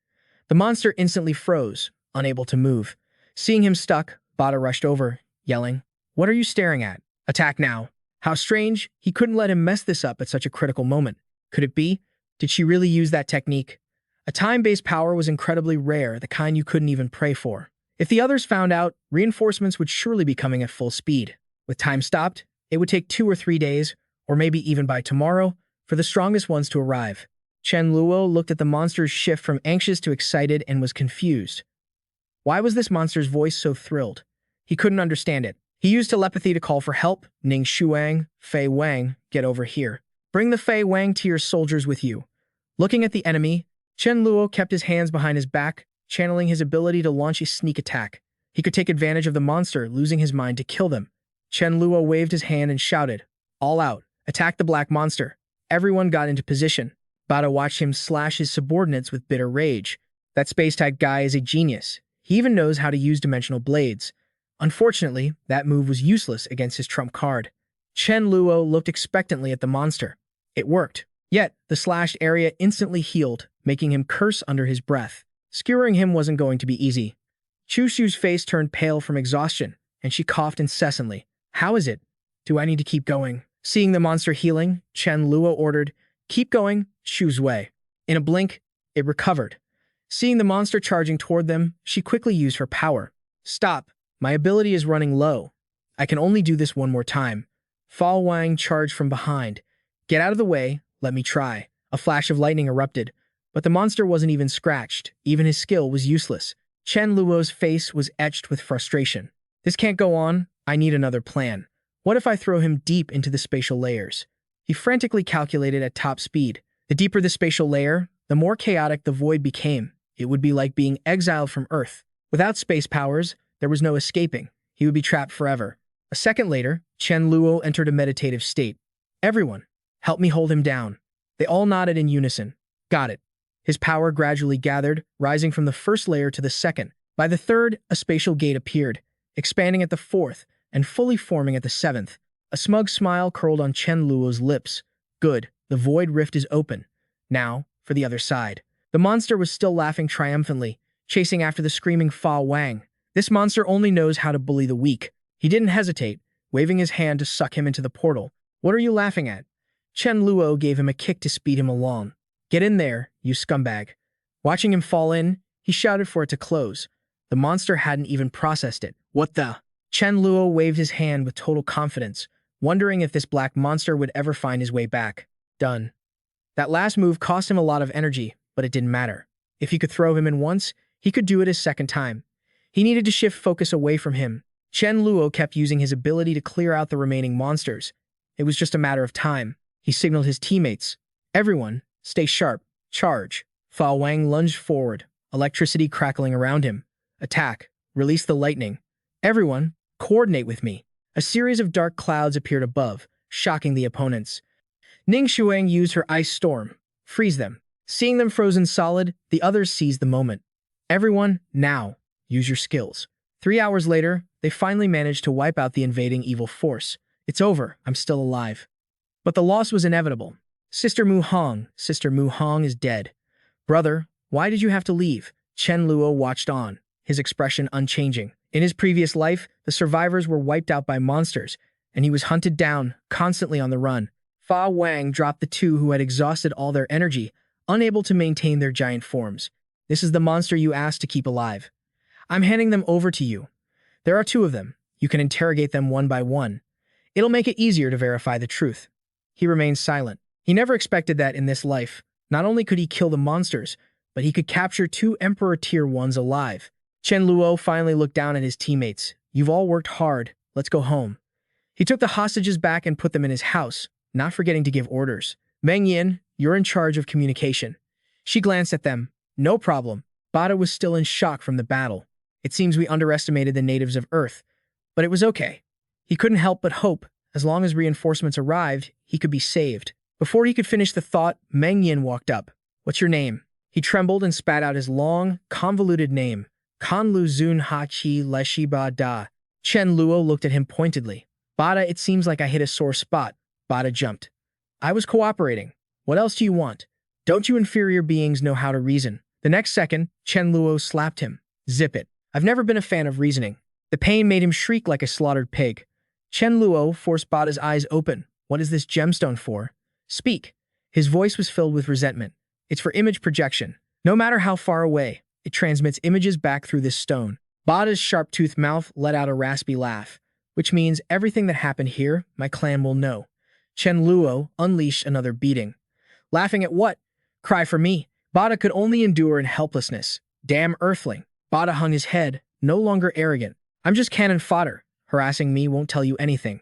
The monster instantly froze, unable to move. Seeing him stuck, Bada rushed over, yelling, What are you staring at? Attack now. How strange, he couldn't let him mess this up at such a critical moment. Could it be? Did she really use that technique? A time-based power was incredibly rare, the kind you couldn't even pray for. If the others found out, reinforcements would surely be coming at full speed. With time stopped, it would take 2 or 3 days, or maybe even by tomorrow, for the strongest ones to arrive. Chen Luo looked at the monster's shift from anxious to excited and was confused. Why was this monster's voice so thrilled? He couldn't understand it. He used telepathy to call for help. Ning Shuang, Fei Wang, get over here. Bring the Fei Wang to your soldiers with you. Looking at the enemy, Chen Luo kept his hands behind his back, channeling his ability to launch a sneak attack. He could take advantage of the monster, losing his mind to kill them. Chen Luo waved his hand and shouted, All out, attack the black monster. Everyone got into position. Bada watched him slash his subordinates with bitter rage. That space-type guy is a genius. He even knows how to use dimensional blades. Unfortunately, that move was useless against his trump card. Chen Luo looked expectantly at the monster. It worked. Yet, the slashed area instantly healed, making him curse under his breath. Skewering him wasn't going to be easy. Chu Shu's face turned pale from exhaustion, and she coughed incessantly. How is it? Do I need to keep going? Seeing the monster healing, Chen Luo ordered, Keep going, Shu's way. In a blink, it recovered. Seeing the monster charging toward them, she quickly used her power. Stop. My ability is running low. I can only do this one more time. Fa Wang charged from behind. Get out of the way. Let me try. A flash of lightning erupted, but the monster wasn't even scratched. Even his skill was useless. Chen Luo's face was etched with frustration. This can't go on. I need another plan. What if I throw him deep into the spatial layers? He frantically calculated at top speed. The deeper the spatial layer, the more chaotic the void became. It would be like being exiled from Earth. Without space powers, there was no escaping. He would be trapped forever. A second later, Chen Luo entered a meditative state. Everyone, help me hold him down. They all nodded in unison. Got it. His power gradually gathered, rising from the first layer to the second. By the third, a spatial gate appeared, expanding at the fourth, and fully forming at the seventh. A smug smile curled on Chen Luo's lips. Good, the void rift is open. Now, for the other side. The monster was still laughing triumphantly, chasing after the screaming Fa Wang. This monster only knows how to bully the weak. He didn't hesitate, waving his hand to suck him into the portal. What are you laughing at? Chen Luo gave him a kick to speed him along. Get in there, you scumbag. Watching him fall in, he shouted for it to close. The monster hadn't even processed it. What the? Chen Luo waved his hand with total confidence, wondering if this black monster would ever find his way back. Done. That last move cost him a lot of energy, but it didn't matter. If he could throw him in once, he could do it a second time. He needed to shift focus away from him. Chen Luo kept using his ability to clear out the remaining monsters. It was just a matter of time. He signaled his teammates. Everyone, stay sharp. Charge. Fa Wang lunged forward, electricity crackling around him. Attack. Release the lightning. Everyone, coordinate with me. A series of dark clouds appeared above, shocking the opponents. Ning Shuang used her ice storm. Freeze them. Seeing them frozen solid, the others seized the moment. Everyone, now, use your skills. 3 hours later, they finally managed to wipe out the invading evil force. It's over, I'm still alive. But the loss was inevitable. Sister Mu Hong is dead. Brother, why did you have to leave? Chen Luo watched on, his expression unchanging. In his previous life, the survivors were wiped out by monsters, and he was hunted down, constantly on the run. Fa Wang dropped the two who had exhausted all their energy, unable to maintain their giant forms. This is the monster you asked to keep alive. I'm handing them over to you. There are 2 of them. You can interrogate them one by one. It'll make it easier to verify the truth. He remained silent. He never expected that in this life. Not only could he kill the monsters, but he could capture 2 Emperor Tier 1s alive. Chen Luo finally looked down at his teammates. You've all worked hard. Let's go home. He took the hostages back and put them in his house, not forgetting to give orders. Meng Yin, you're in charge of communication. She glanced at them. No problem. Bada was still in shock from the battle. It seems we underestimated the natives of Earth, but it was okay. He couldn't help but hope. As long as reinforcements arrived, he could be saved. Before he could finish the thought, Meng Yin walked up. What's your name? He trembled and spat out his long, convoluted name. Kanlu Zun Hachi Leshiba Da. Chen Luo looked at him pointedly. Bada, it seems like I hit a sore spot. Bada jumped. I was cooperating. What else do you want? Don't you inferior beings know how to reason? The next second, Chen Luo slapped him. Zip it. I've never been a fan of reasoning. The pain made him shriek like a slaughtered pig. Chen Luo forced Bada's eyes open. What is this gemstone for? Speak. His voice was filled with resentment. It's for image projection. No matter how far away, it transmits images back through this stone. Bada's sharp-toothed mouth let out a raspy laugh, which means everything that happened here, my clan will know. Chen Luo unleashed another beating. Laughing at what? Cry for me. Bada could only endure in helplessness. Damn earthling. Bada hung his head, no longer arrogant. I'm just cannon fodder. Harassing me won't tell you anything.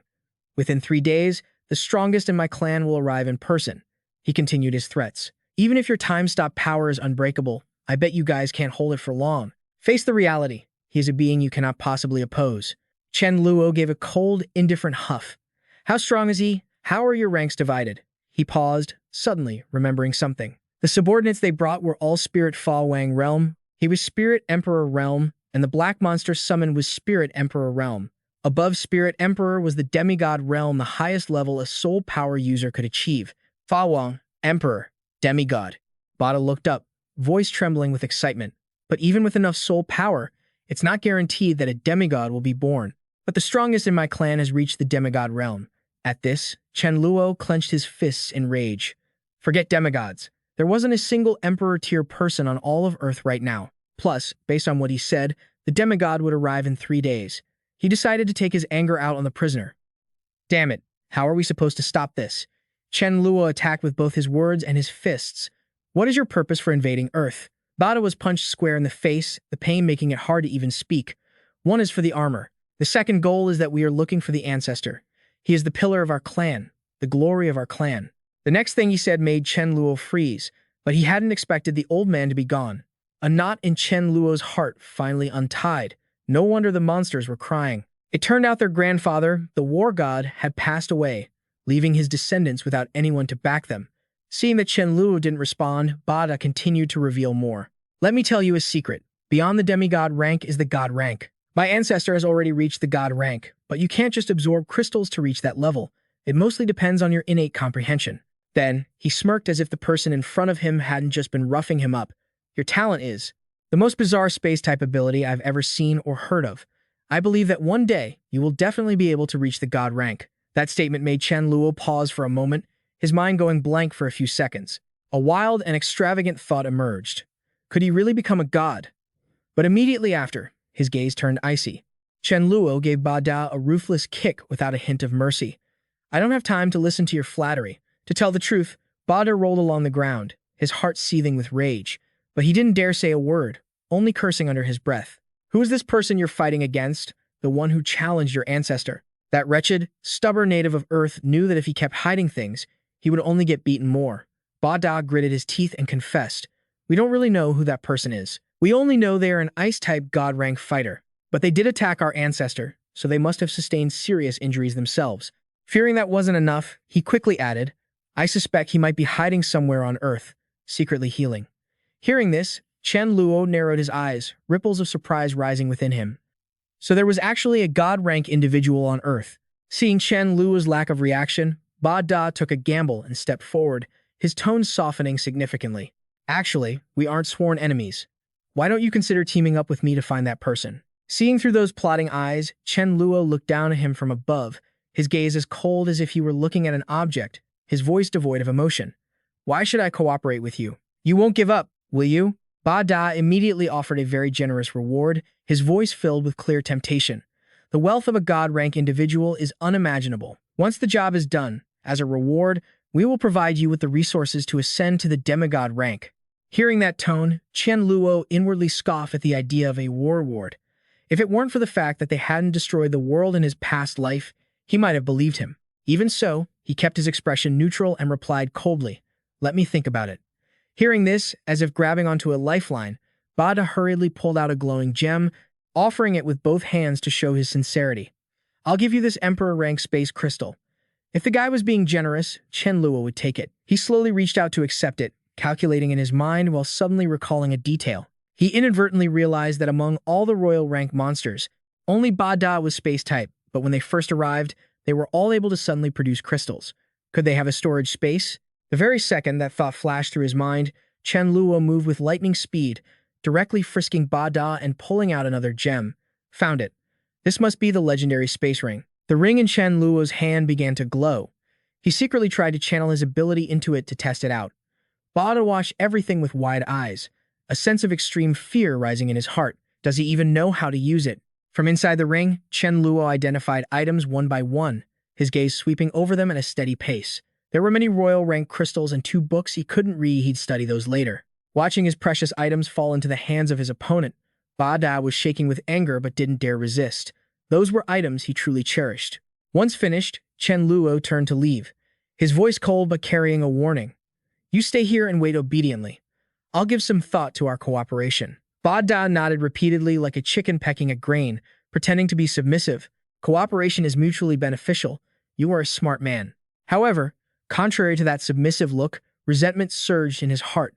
Within 3 days, the strongest in my clan will arrive in person. He continued his threats. Even if your time-stop power is unbreakable, I bet you guys can't hold it for long. Face the reality. He is a being you cannot possibly oppose. Chen Luo gave a cold, indifferent huff. How strong is he? How are your ranks divided? He paused, suddenly remembering something. The subordinates they brought were all Spirit Fa Wang realm. He was Spirit Emperor realm, and the black monster summoned was Spirit Emperor realm. Above Spirit Emperor was the demigod realm, the highest level a soul power user could achieve. Fa Wang, Emperor, demigod. Bada looked up, voice trembling with excitement. But even with enough soul power, it's not guaranteed that a demigod will be born. But the strongest in my clan has reached the demigod realm. At this, Chen Luo clenched his fists in rage. Forget demigods. There wasn't a single Emperor-tier person on all of Earth right now. Plus, based on what he said, the demigod would arrive in 3 days. He decided to take his anger out on the prisoner. Damn it, how are we supposed to stop this? Chen Luo attacked with both his words and his fists. What is your purpose for invading Earth? Bada was punched square in the face, the pain making it hard to even speak. One is for the armor. The second goal is that we are looking for the ancestor. He is the pillar of our clan, the glory of our clan. The next thing he said made Chen Luo freeze, but he hadn't expected the old man to be gone. A knot in Chen Luo's heart finally untied. No wonder the monsters were crying. It turned out their grandfather, the war god, had passed away, leaving his descendants without anyone to back them. Seeing that Chen Luo didn't respond, Bada continued to reveal more. Let me tell you a secret. Beyond the demigod rank is the god rank. My ancestor has already reached the god rank, but you can't just absorb crystals to reach that level. It mostly depends on your innate comprehension. Then, he smirked as if the person in front of him hadn't just been roughing him up. Your talent is the most bizarre space-type ability I've ever seen or heard of. I believe that one day, you will definitely be able to reach the god rank. That statement made Chen Luo pause for a moment, his mind going blank for a few seconds. A wild and extravagant thought emerged. Could he really become a god? But immediately after, his gaze turned icy. Chen Luo gave Ba Da a ruthless kick without a hint of mercy. I don't have time to listen to your flattery. To tell the truth, Ba Da rolled along the ground, his heart seething with rage. But he didn't dare say a word, only cursing under his breath. Who is this person you're fighting against? The one who challenged your ancestor. That wretched, stubborn native of Earth knew that if he kept hiding things, he would only get beaten more. Ba Da gritted his teeth and confessed, "We don't really know who that person is. We only know they are an ice-type god-rank fighter. But they did attack our ancestor, so they must have sustained serious injuries themselves." Fearing that wasn't enough, he quickly added, "I suspect he might be hiding somewhere on Earth, secretly healing." Hearing this, Chen Luo narrowed his eyes, ripples of surprise rising within him. So there was actually a god-rank individual on Earth. Seeing Chen Luo's lack of reaction, Ba Da took a gamble and stepped forward, his tone softening significantly. "Actually, we aren't sworn enemies. Why don't you consider teaming up with me to find that person?" Seeing through those plotting eyes, Chen Luo looked down at him from above, his gaze as cold as if he were looking at an object, his voice devoid of emotion. "Why should I cooperate with you? You won't give up, will you?" Ba Da immediately offered a very generous reward, his voice filled with clear temptation. The wealth of a god-rank individual is unimaginable. Once the job is done, as a reward, we will provide you with the resources to ascend to the demigod rank. Hearing that tone, Chen Luo inwardly scoffed at the idea of a war reward. If it weren't for the fact that they hadn't destroyed the world in his past life, he might have believed him. Even so, he kept his expression neutral and replied coldly, "Let me think about it." Hearing this, as if grabbing onto a lifeline, Ba Da hurriedly pulled out a glowing gem, offering it with both hands to show his sincerity. "I'll give you this Emperor-rank space crystal." If the guy was being generous, Chen Luo would take it. He slowly reached out to accept it, calculating in his mind while suddenly recalling a detail. He inadvertently realized that among all the royal rank monsters, only Ba Da was space-type, but when they first arrived, they were all able to suddenly produce crystals. Could they have a storage space? The very second that thought flashed through his mind, Chen Luo moved with lightning speed, directly frisking Ba Da and pulling out another gem. Found it. This must be the legendary space ring. The ring in Chen Luo's hand began to glow. He secretly tried to channel his ability into it to test it out. Ba Da watched everything with wide eyes, a sense of extreme fear rising in his heart. Does he even know how to use it? From inside the ring, Chen Luo identified items one by one, his gaze sweeping over them at a steady pace. There were many royal rank crystals and 2 books he couldn't read. He'd study those later. Watching his precious items fall into the hands of his opponent, Ba Da was shaking with anger but didn't dare resist. Those were items he truly cherished. Once finished, Chen Luo turned to leave, his voice cold but carrying a warning. "You stay here and wait obediently. I'll give some thought to our cooperation." Ba Da nodded repeatedly like a chicken pecking at grain, pretending to be submissive. Cooperation is mutually beneficial. You are a smart man. However, contrary to that submissive look, resentment surged in his heart.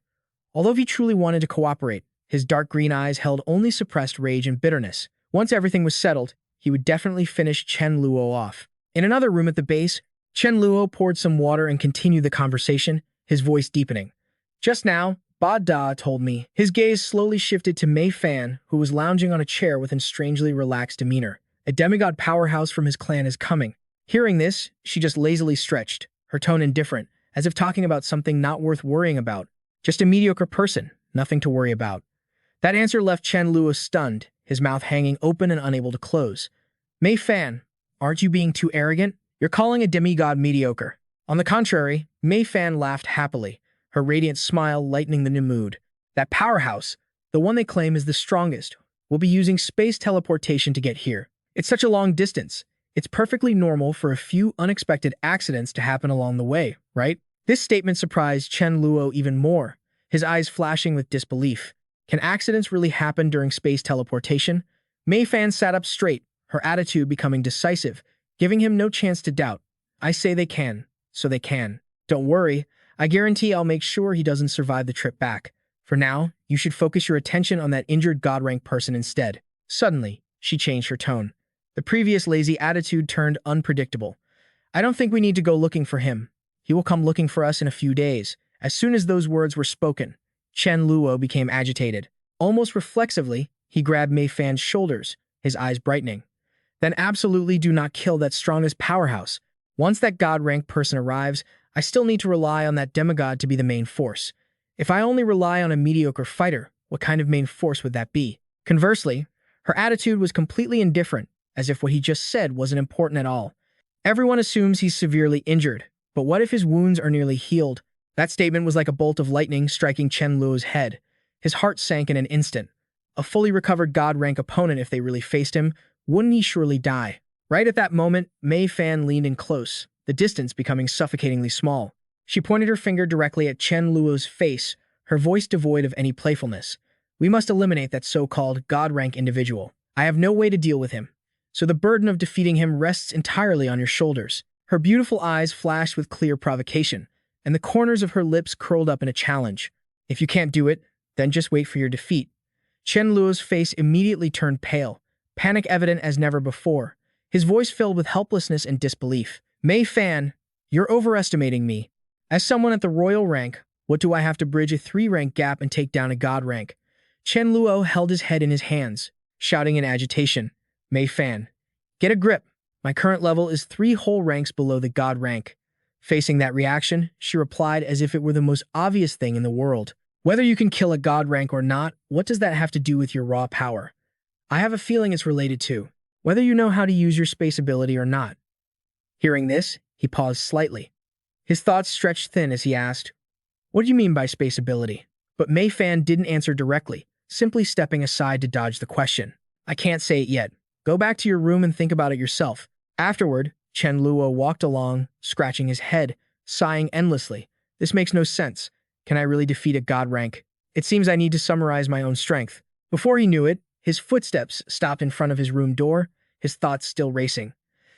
Although he truly wanted to cooperate, his dark green eyes held only suppressed rage and bitterness. Once everything was settled, he would definitely finish Chen Luo off. In another room at the base, Chen Luo poured some water and continued the conversation, his voice deepening. "Just now, Ba Da told me." His gaze slowly shifted to Mei Fan, who was lounging on a chair with a strangely relaxed demeanor. "A demigod powerhouse from his clan is coming." Hearing this, she just lazily stretched, her tone indifferent, as if talking about something not worth worrying about. Just a mediocre person, nothing to worry about. That answer left Chen Luo stunned, his mouth hanging open and unable to close. "Mei Fan, aren't you being too arrogant? You're calling a demigod mediocre." On the contrary, Mei Fan laughed happily, her radiant smile lightening the mood. "That powerhouse, the one they claim is the strongest, will be using space teleportation to get here. It's such a long distance. It's perfectly normal for a few unexpected accidents to happen along the way, right?" This statement surprised Chen Luo even more, his eyes flashing with disbelief. Can accidents really happen during space teleportation? Mei Fan sat up straight, her attitude becoming decisive, giving him no chance to doubt. "I say they can, so they can. Don't worry, I guarantee I'll make sure he doesn't survive the trip back. For now, you should focus your attention on that injured god-rank person instead." Suddenly, She changed her tone. The previous lazy attitude turned unpredictable. I don't think we need to go looking for him. He will come looking for us in a few days. As soon as those words were spoken, Chen Luo became agitated. Almost reflexively, he grabbed Mei Fan's shoulders, his eyes brightening. Then absolutely do not kill that strongest powerhouse. Once that god-rank person arrives, I still need to rely on that demigod to be the main force. If I only rely on a mediocre fighter, what kind of main force would that be? Conversely, her attitude was completely indifferent, as if what he just said wasn't important at all. Everyone assumes he's severely injured, but what if his wounds are nearly healed? That statement was like a bolt of lightning striking Chen Luo's head. His heart sank in an instant. A fully recovered god-rank opponent, if they really faced him, wouldn't he surely die? Right at that moment, Mei Fan leaned in close, the distance becoming suffocatingly small. She pointed her finger directly at Chen Luo's face, her voice devoid of any playfulness. We must eliminate that so-called god-rank individual. I have no way to deal with him, so the burden of defeating him rests entirely on your shoulders. Her beautiful eyes flashed with clear provocation, and the corners of her lips curled up in a challenge. If you can't do it, then just wait for your defeat. Chen Luo's face immediately turned pale, panic evident as never before. His voice filled with helplessness and disbelief. Mei Fan, you're overestimating me. As someone at the royal rank, what do I have to bridge a 3-rank gap and take down a god rank? Chen Luo held his head in his hands, shouting in agitation. Mei Fan, get a grip. My current level is 3 whole ranks below the god rank. Facing that reaction, she replied as if it were the most obvious thing in the world. Whether you can kill a god rank or not, what does that have to do with your raw power? I have a feeling it's related to whether you know how to use your space ability or not. Hearing this, he paused slightly. His thoughts stretched thin as he asked, what do you mean by space ability? But Mei Fan didn't answer directly, simply stepping aside to dodge the question. I can't say it yet. Go back to your room and think about it yourself. Afterward, Chen Luo walked along, scratching his head, sighing endlessly. This makes no sense. Can I really defeat a god rank? It seems I need to summarize my own strength. Before he knew it, his footsteps stopped in front of his room door, his thoughts still racing.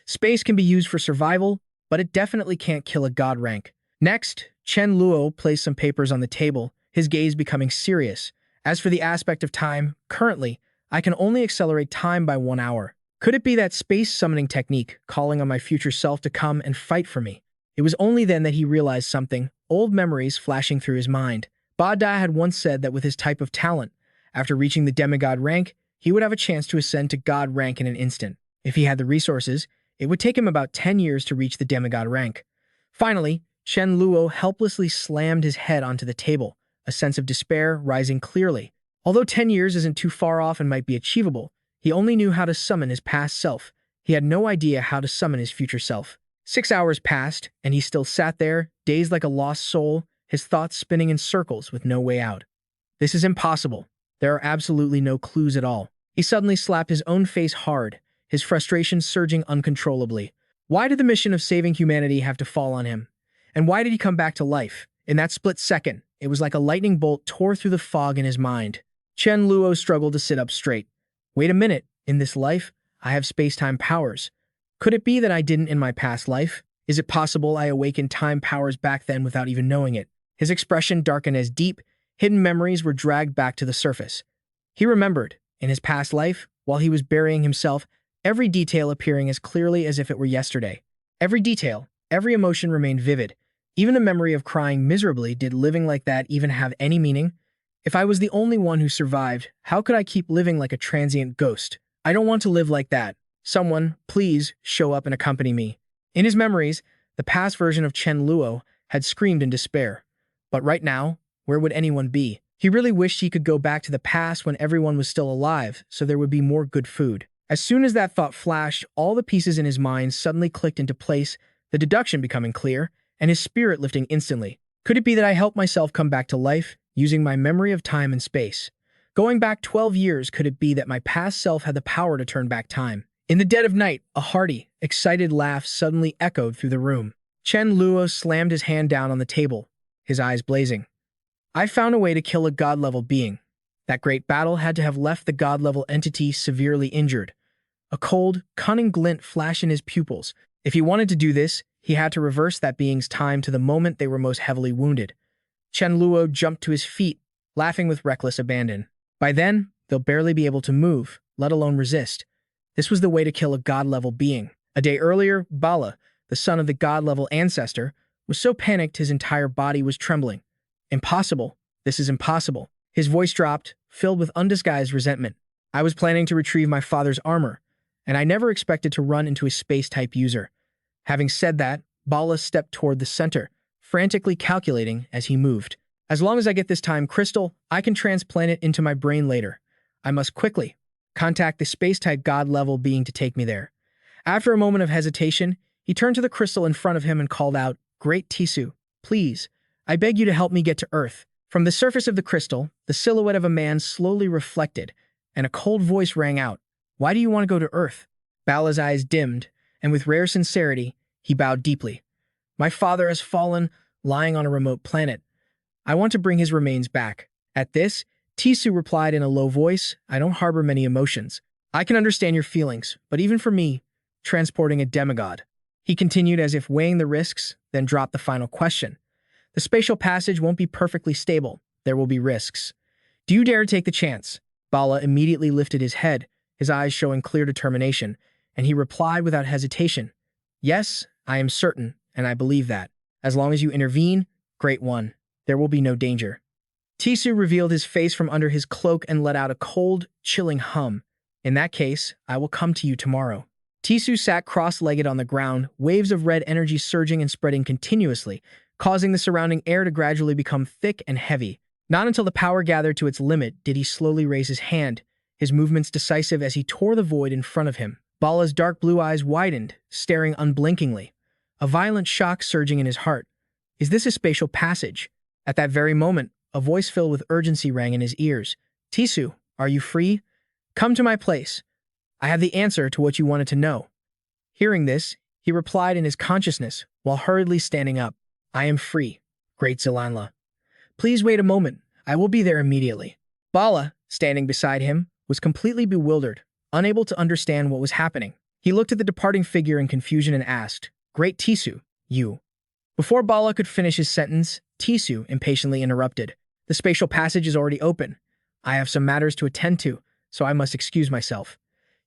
Space can be used for survival, but it definitely can't kill a god rank. Next, Chen Luo placed some papers on the table, his gaze becoming serious. As for the aspect of time, currently, I can only accelerate time by 1 hour. Could it be that space summoning technique, calling on my future self to come and fight for me? It was only then that he realized something, old memories flashing through his mind. Ba Da had once said that with his type of talent, after reaching the demigod rank, he would have a chance to ascend to god rank in an instant. If he had the resources, it would take him about 10 years to reach the demigod rank. Finally, Chen Luo helplessly slammed his head onto the table, a sense of despair rising clearly. Although 10 years isn't too far off and might be achievable, he only knew how to summon his past self. He had no idea how to summon his future self. 6 hours passed, and he still sat there, dazed like a lost soul, his thoughts spinning in circles with no way out. This is impossible. There are absolutely no clues at all. He suddenly slapped his own face hard, his frustration surging uncontrollably. Why did the mission of saving humanity have to fall on him? And why did he come back to life? In that split second, it was like a lightning bolt tore through the fog in his mind. Chen Luo struggled to sit up straight. Wait a minute, in this life, I have space-time powers. Could it be that I didn't in my past life? Is it possible I awakened time powers back then without even knowing it? His expression darkened as deep, hidden memories were dragged back to the surface. He remembered, in his past life, while he was burying himself, every detail appearing as clearly as if it were yesterday. Every detail, every emotion remained vivid. Even the memory of crying miserably. Did living like that even have any meaning? If I was the only one who survived, how could I keep living like a transient ghost? I don't want to live like that. Someone, please, show up and accompany me. In his memories, the past version of Chen Luo had screamed in despair. But right now, where would anyone be? He really wished he could go back to the past when everyone was still alive, so there would be more good food. As soon as that thought flashed, all the pieces in his mind suddenly clicked into place, the deduction becoming clear, and his spirit lifting instantly. Could it be that I helped myself come back to life, using my memory of time and space? Going back 12 years, could it be that my past self had the power to turn back time? In the dead of night, a hearty, excited laugh suddenly echoed through the room. Chen Luo slammed his hand down on the table, his eyes blazing. I found a way to kill a god-level being. That great battle had to have left the god-level entity severely injured. A cold, cunning glint flashed in his pupils. If he wanted to do this, he had to reverse that being's time to the moment they were most heavily wounded. Chen Luo jumped to his feet, laughing with reckless abandon. By then, they'll barely be able to move, let alone resist. This was the way to kill a god-level being. A day earlier, Bala, the son of the god-level ancestor, was so panicked his entire body was trembling. Impossible. This is impossible. His voice dropped, filled with undisguised resentment. I was planning to retrieve my father's armor, and I never expected to run into a space-type user. Having said that, Bala stepped toward the center, frantically calculating as he moved. As long as I get this time crystal, I can transplant it into my brain later. I must quickly contact the space-type god-level being to take me there. After a moment of hesitation, he turned to the crystal in front of him and called out, "Great Tisu, please, I beg you to help me get to Earth." From the surface of the crystal, the silhouette of a man slowly reflected, and a cold voice rang out, "Why do you want to go to Earth?" Bala's eyes dimmed, and with rare sincerity, he bowed deeply. "My father has fallen, lying on a remote planet. I want to bring his remains back." At this, Tisu replied in a low voice, "I don't harbor many emotions. I can understand your feelings, but even for me, transporting a demigod." He continued as if weighing the risks, then dropped the final question. "The spatial passage won't be perfectly stable. There will be risks. Do you dare take the chance?" Bala immediately lifted his head, his eyes showing clear determination, and he replied without hesitation, "Yes, I am certain, and I believe that. As long as you intervene, Great One, there will be no danger." Tisu revealed his face from under his cloak and let out a cold, chilling hum. "In that case, I will come to you tomorrow." Tisu sat cross-legged on the ground, waves of red energy surging and spreading continuously, causing the surrounding air to gradually become thick and heavy. Not until the power gathered to its limit did he slowly raise his hand, his movements decisive as he tore the void in front of him. Bala's dark blue eyes widened, staring unblinkingly, a violent shock surging in his heart. Is this a spatial passage? At that very moment, a voice filled with urgency rang in his ears. "Tisu, are you free? Come to my place. I have the answer to what you wanted to know." Hearing this, he replied in his consciousness, while hurriedly standing up. "I am free, Great Zilanla. Please wait a moment. I will be there immediately." Bala, standing beside him, was completely bewildered, unable to understand what was happening. He looked at the departing figure in confusion and asked, "Great Tisu, you..." Before Bala could finish his sentence, Tisu impatiently interrupted. "The spatial passage is already open. I have some matters to attend to, so I must excuse myself."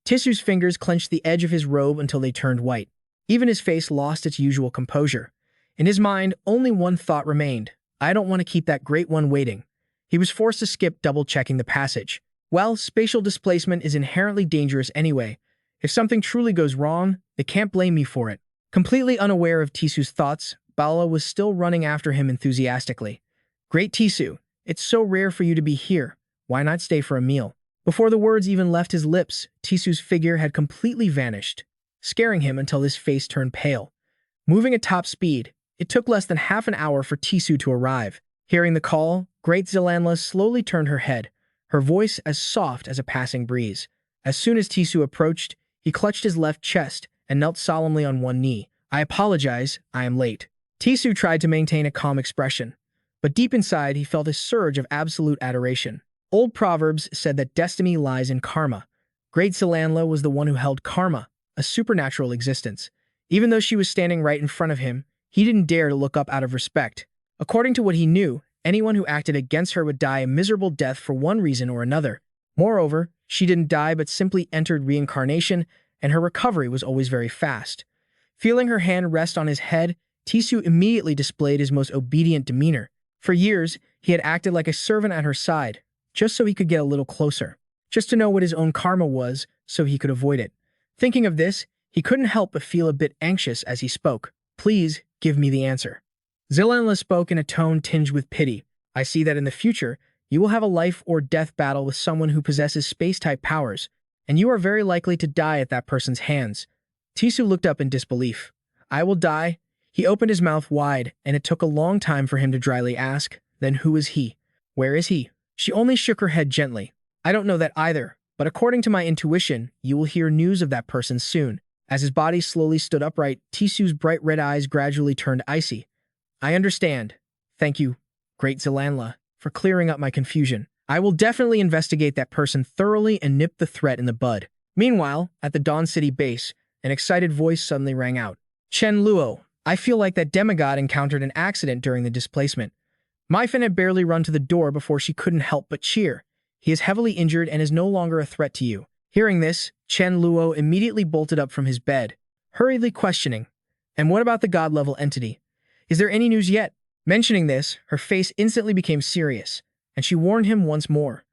Tisu's fingers clenched the edge of his robe until they turned white. Even his face lost its usual composure. In his mind, only one thought remained. I don't want to keep that Great One waiting. He was forced to skip double-checking the passage. Well, spatial displacement is inherently dangerous anyway. If something truly goes wrong, they can't blame me for it. Completely unaware of Tisu's thoughts, Bala was still running after him enthusiastically. "Great Tisu, it's so rare for you to be here. Why not stay for a meal?" Before the words even left his lips, Tisu's figure had completely vanished, scaring him until his face turned pale. Moving at top speed, it took less than half an hour for Tisu to arrive. Hearing the call, Great Zilanla slowly turned her head, her voice as soft as a passing breeze. As soon as Tisu approached, he clutched his left chest and knelt solemnly on one knee. "I apologize, I am late." Tisu tried to maintain a calm expression, but deep inside he felt a surge of absolute adoration. Old proverbs said that destiny lies in karma. Great Zilanla was the one who held karma, a supernatural existence. Even though she was standing right in front of him, he didn't dare to look up out of respect. According to what he knew, anyone who acted against her would die a miserable death for one reason or another. Moreover, she didn't die but simply entered reincarnation, and her recovery was always very fast. Feeling her hand rest on his head, Tisu immediately displayed his most obedient demeanor. For years, he had acted like a servant at her side, just so he could get a little closer, just to know what his own karma was, so he could avoid it. Thinking of this, he couldn't help but feel a bit anxious as he spoke. "Please, give me the answer." Zilanla spoke in a tone tinged with pity. "I see that in the future, you will have a life or death battle with someone who possesses space-type powers, and you are very likely to die at that person's hands." Tisu looked up in disbelief. "I will die?" He opened his mouth wide, and it took a long time for him to dryly ask, "Then who is he? Where is he?" She only shook her head gently. "I don't know that either, but according to my intuition, you will hear news of that person soon." As his body slowly stood upright, Tisu's bright red eyes gradually turned icy. "I understand. Thank you, Great Zilanla, for clearing up my confusion. I will definitely investigate that person thoroughly and nip the threat in the bud." Meanwhile, at the Dawn City base, an excited voice suddenly rang out. "Chen Luo, I feel like that demigod encountered an accident during the displacement." Myfin had barely run to the door before she couldn't help but cheer. "He is heavily injured and is no longer a threat to you. Hearing this, Chen Luo immediately bolted up from his bed, hurriedly questioning, "And what about the god-level entity? Is there any news yet?" Mentioning this, her face instantly became serious, and she warned him once more.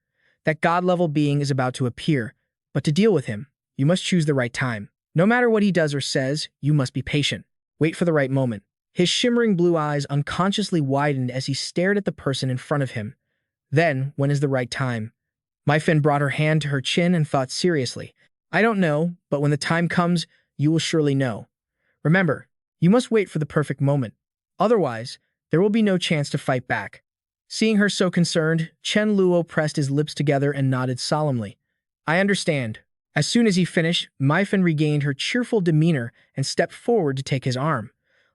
That god-level being is about to appear, but to deal with him, you must choose the right time. No matter what he does or says, you must be patient. Wait for the right moment. His shimmering blue eyes unconsciously widened as he stared at the person in front of him. Then, when is the right time? My Fin brought her hand to her chin and thought seriously. "I don't know, but when the time comes, you will surely know. Remember, you must wait for the perfect moment. Otherwise, there will be no chance to fight back." Seeing her so concerned, Chen Luo pressed his lips together and nodded solemnly. "I understand." As soon as he finished, My Fin regained her cheerful demeanor and stepped forward to take his arm.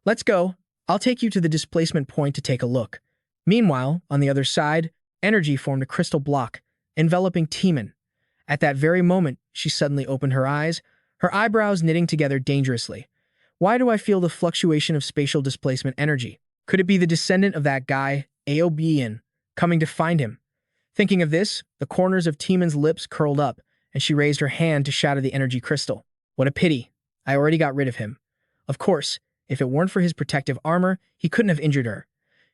"Let's go. I'll take you to the displacement point to take a look." Meanwhile, on the other side, energy formed a crystal block, enveloping Timan. At that very moment, she suddenly opened her eyes, her eyebrows knitting together dangerously. "Why do I feel the fluctuation of spatial displacement energy? Could it be the descendant of that guy, Aobian, coming to find him?" Thinking of this, the corners of Timan's lips curled up, and she raised her hand to shatter the energy crystal. What a pity. I already got rid of him. Of course, if it weren't for his protective armor, he couldn't have injured her.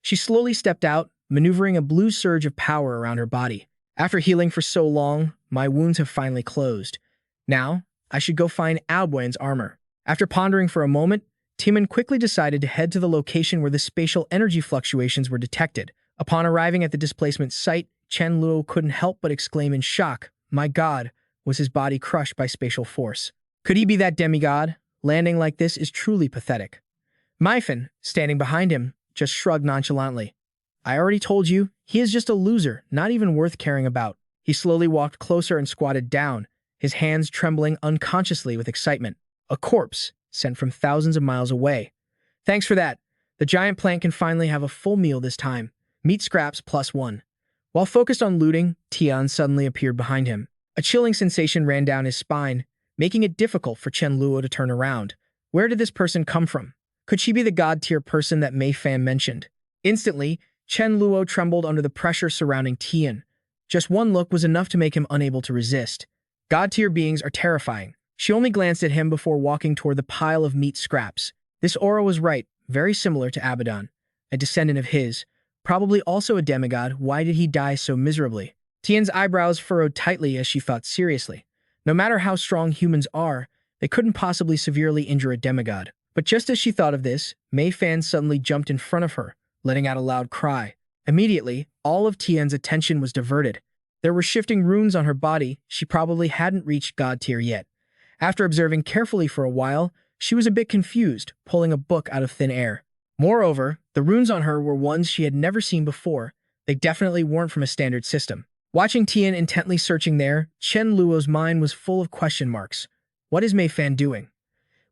She slowly stepped out, maneuvering a blue surge of power around her body. "After healing for so long, my wounds have finally closed. Now, I should go find Albuen's armor." After pondering for a moment, Timan quickly decided to head to the location where the spatial energy fluctuations were detected. Upon arriving at the displacement site, Chen Luo couldn't help but exclaim in shock, "My God, was his body crushed by spatial force? Could he be that demigod? Landing like this is truly pathetic." Myfin, standing behind him, just shrugged nonchalantly. "I already told you, he is just a loser, not even worth caring about." He slowly walked closer and squatted down, his hands trembling unconsciously with excitement. A corpse, sent from thousands of miles away. "Thanks for that. The giant plant can finally have a full meal this time. Meat scraps +1. While focused on looting, Tian suddenly appeared behind him. A chilling sensation ran down his spine, making it difficult for Chen Luo to turn around. Where did this person come from? Could she be the god-tier person that Mei Fan mentioned? Instantly, Chen Luo trembled under the pressure surrounding Tian. Just one look was enough to make him unable to resist. God-tier beings are terrifying. She only glanced at him before walking toward the pile of meat scraps. This aura was right, very similar to Abaddon, a descendant of his. Probably also a demigod. Why did he die so miserably? Tian's eyebrows furrowed tightly as she thought seriously. No matter how strong humans are, they couldn't possibly severely injure a demigod. But just as she thought of this, Mei Fan suddenly jumped in front of her, letting out a loud cry. Immediately, all of Tian's attention was diverted. There were shifting runes on her body. She probably hadn't reached god tier yet. After observing carefully for a while, she was a bit confused, pulling a book out of thin air. Moreover, the runes on her were ones she had never seen before. They definitely weren't from a standard system. Watching Tian intently searching there, Chen Luo's mind was full of question marks. What is Mei Fan doing?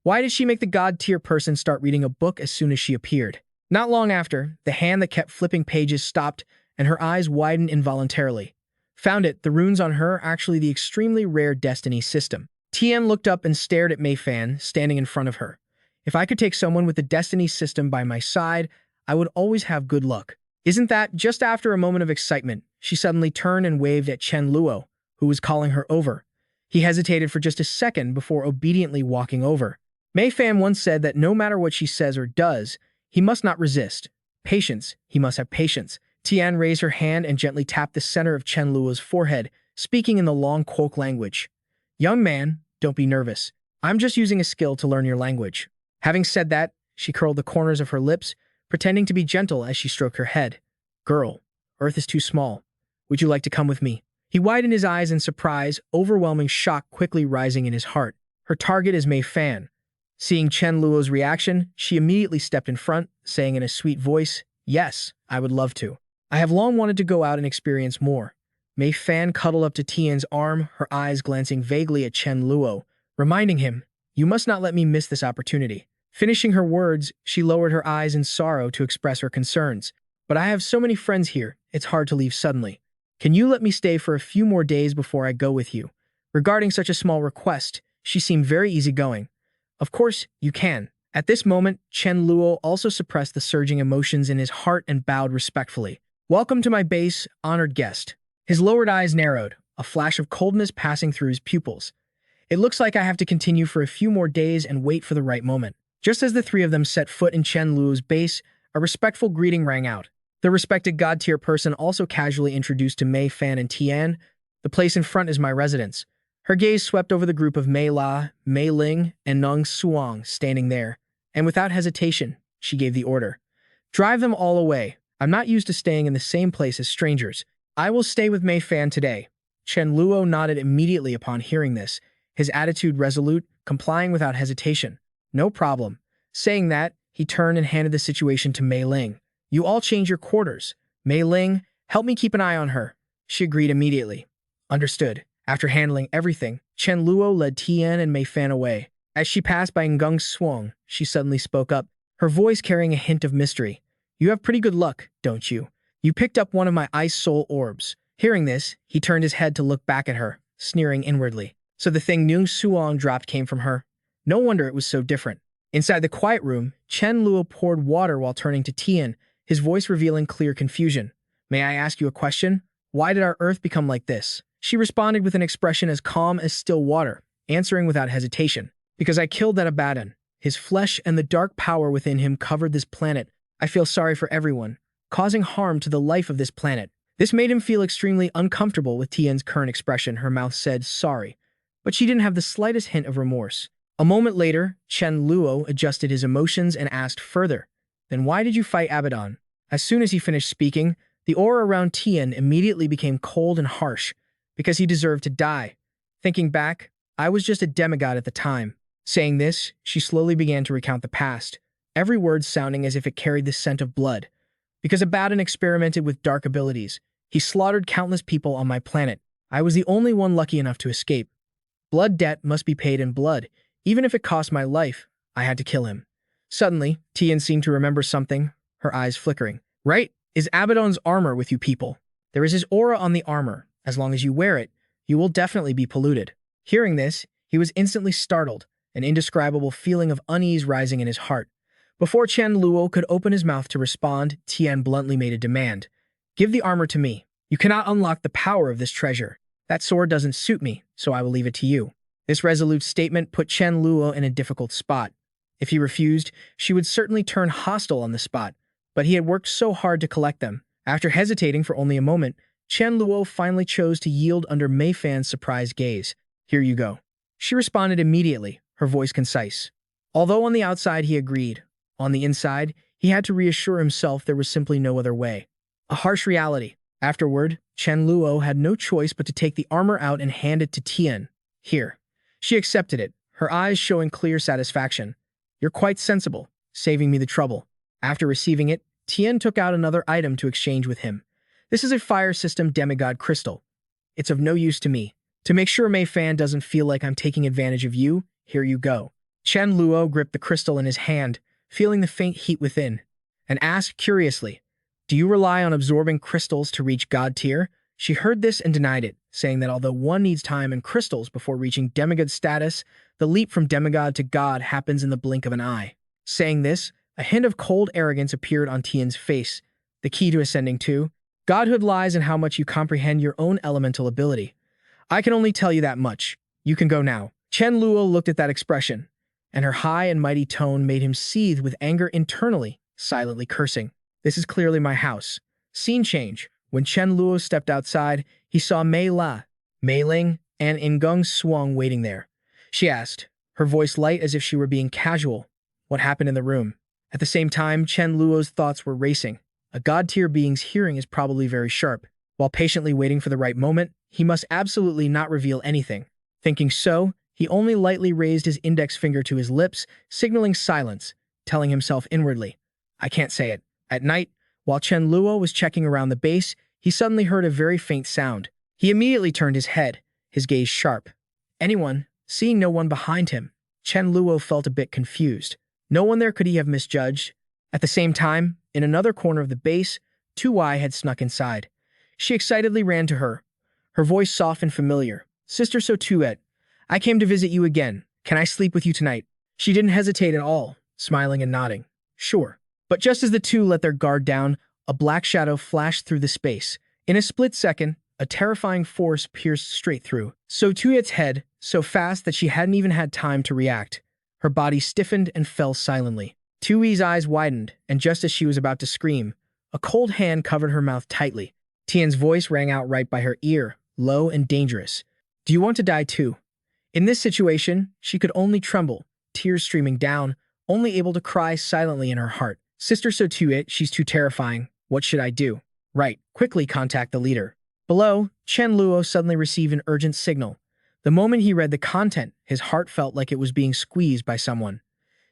Why did she make the god-tier person start reading a book as soon as she appeared? Not long after, the hand that kept flipping pages stopped, and her eyes widened involuntarily. Found it, the runes on her are actually the extremely rare destiny system. Tian looked up and stared at Mei Fan, standing in front of her. If I could take someone with the destiny system by my side, I would always have good luck. Isn't that? Just after a moment of excitement, she suddenly turned and waved at Chen Luo, who was calling her over. He hesitated for just a second before obediently walking over. Mei Fan once said that no matter what she says or does, he must not resist. Patience, he must have patience. Tian raised her hand and gently tapped the center of Chen Luo's forehead, speaking in the long Quok language. "Young man, don't be nervous. I'm just using a skill to learn your language." Having said that, she curled the corners of her lips, pretending to be gentle as she stroked her head. "Girl, Earth is too small. Would you like to come with me?" He widened his eyes in surprise, overwhelming shock quickly rising in his heart. Her target is Mei Fan. Seeing Chen Luo's reaction, she immediately stepped in front, saying in a sweet voice, "Yes, I would love to. I have long wanted to go out and experience more." Mei Fan cuddled up to Tian's arm, her eyes glancing vaguely at Chen Luo, reminding him, "You must not let me miss this opportunity." Finishing her words, she lowered her eyes in sorrow to express her concerns. "But I have so many friends here, it's hard to leave suddenly. Can you let me stay for a few more days before I go with you?" Regarding such a small request, she seemed very easygoing. "Of course, you can." At this moment, Chen Luo also suppressed the surging emotions in his heart and bowed respectfully. "Welcome to my base, honored guest." His lowered eyes narrowed, a flash of coldness passing through his pupils. It looks like I have to continue for a few more days and wait for the right moment. Just as the three of them set foot in Chen Luo's base, a respectful greeting rang out. The respected god-tier person also casually introduced to Mei Fan and Tian, "The place in front is my residence." Her gaze swept over the group of Mei La, Mei Ling, and Neng Suang standing there, and without hesitation, she gave the order. "Drive them all away. I'm not used to staying in the same place as strangers. I will stay with Mei Fan today." Chen Luo nodded immediately upon hearing this, his attitude resolute, complying without hesitation. "No problem." Saying that, he turned and handed the situation to Mei Ling. "You all change your quarters. Mei Ling, help me keep an eye on her." She agreed immediately. "Understood." After handling everything, Chen Luo led Tian and Mei Fan away. As she passed by Ngung Suang, she suddenly spoke up, her voice carrying a hint of mystery. "You have pretty good luck, don't you? You picked up one of my ice soul orbs." Hearing this, he turned his head to look back at her, sneering inwardly. So the thing Ngung Suang dropped came from her? No wonder it was so different. Inside the quiet room, Chen Luo poured water while turning to Tian, his voice revealing clear confusion. "May I ask you a question? Why did our Earth become like this?" She responded with an expression as calm as still water, answering without hesitation. "Because I killed that Abaddon. His flesh and the dark power within him covered this planet. I feel sorry for everyone, causing harm to the life of this planet." This made him feel extremely uncomfortable with Tian's current expression. Her mouth said sorry, but she didn't have the slightest hint of remorse. A moment later, Chen Luo adjusted his emotions and asked further, "Then why did you fight Abaddon?" As soon as he finished speaking, the aura around Tian immediately became cold and harsh, because he deserved to die. Thinking back, "I was just a demigod at the time." Saying this, she slowly began to recount the past, every word sounding as if it carried the scent of blood. "Because Abaddon experimented with dark abilities, he slaughtered countless people on my planet. I was the only one lucky enough to escape. Blood debt must be paid in blood, even if it cost my life. I had to kill him." Suddenly, Tian seemed to remember something, her eyes flickering. "Right? Is Abaddon's armor with you people? There is his aura on the armor. As long as you wear it, you will definitely be polluted." Hearing this, he was instantly startled, an indescribable feeling of unease rising in his heart. Before Chen Luo could open his mouth to respond, Tian bluntly made a demand. "Give the armor to me. You cannot unlock the power of this treasure. That sword doesn't suit me, so I will leave it to you." This resolute statement put Chen Luo in a difficult spot. If he refused, she would certainly turn hostile on the spot, but he had worked so hard to collect them. After hesitating for only a moment, Chen Luo finally chose to yield under Mei Fan's surprised gaze. "Here you go." She responded immediately, her voice concise. Although on the outside he agreed, on the inside, he had to reassure himself there was simply no other way. A harsh reality. Afterward, Chen Luo had no choice but to take the armor out and hand it to Tian. "Here." She accepted it, her eyes showing clear satisfaction. "You're quite sensible, saving me the trouble." After receiving it, Tian took out another item to exchange with him. "This is a fire system demigod crystal. It's of no use to me. To make sure Mei Fan doesn't feel like I'm taking advantage of you, here you go." Chen Luo gripped the crystal in his hand, feeling the faint heat within, and asked curiously, "Do you rely on absorbing crystals to reach God tier?" She heard this and denied it, saying that although one needs time and crystals before reaching demigod status, the leap from demigod to god happens in the blink of an eye. Saying this, a hint of cold arrogance appeared on Tian's face. "The key to ascending to godhood lies in how much you comprehend your own elemental ability. I can only tell you that much. You can go now." Chen Luo looked at that expression, and her high and mighty tone made him seethe with anger internally, silently cursing. "This is clearly my house." Scene change. When Chen Luo stepped outside, he saw Mei La, Mei Ling, and Ngung Suang waiting there. She asked, her voice light as if she were being casual, what happened in the room. At the same time, Chen Luo's thoughts were racing. A god-tier being's hearing is probably very sharp. While patiently waiting for the right moment, he must absolutely not reveal anything. Thinking so, he only lightly raised his index finger to his lips, signaling silence, telling himself inwardly, "I can't say it." At night, while Chen Luo was checking around the base, he suddenly heard a very faint sound. He immediately turned his head, his gaze sharp. Anyone? Seeing no one behind him, Chen Luo felt a bit confused. No one there could he have misjudged. At the same time, in another corner of the base, Tu Wai had snuck inside. She excitedly ran to her, her voice soft and familiar. "Sister So Tuet, I came to visit you again. Can I sleep with you tonight?" She didn't hesitate at all, smiling and nodding. "Sure." But just as the two let their guard down, a black shadow flashed through the space. In a split second, A terrifying force pierced straight through So Tuyet's head, so fast that she hadn't even had time to react. Her body stiffened and fell silently. Tui's eyes widened, and just as she was about to scream, a cold hand covered her mouth tightly. Tian's voice rang out right by her ear, low and dangerous. Do you want to die too? In this situation, she could only tremble, tears streaming down, only able to cry silently in her heart. Sister Sotuit, she's too terrifying. What should I do? Right, quickly contact the leader. Below, Chen Luo suddenly received an urgent signal. The moment he read the content, his heart felt like it was being squeezed by someone.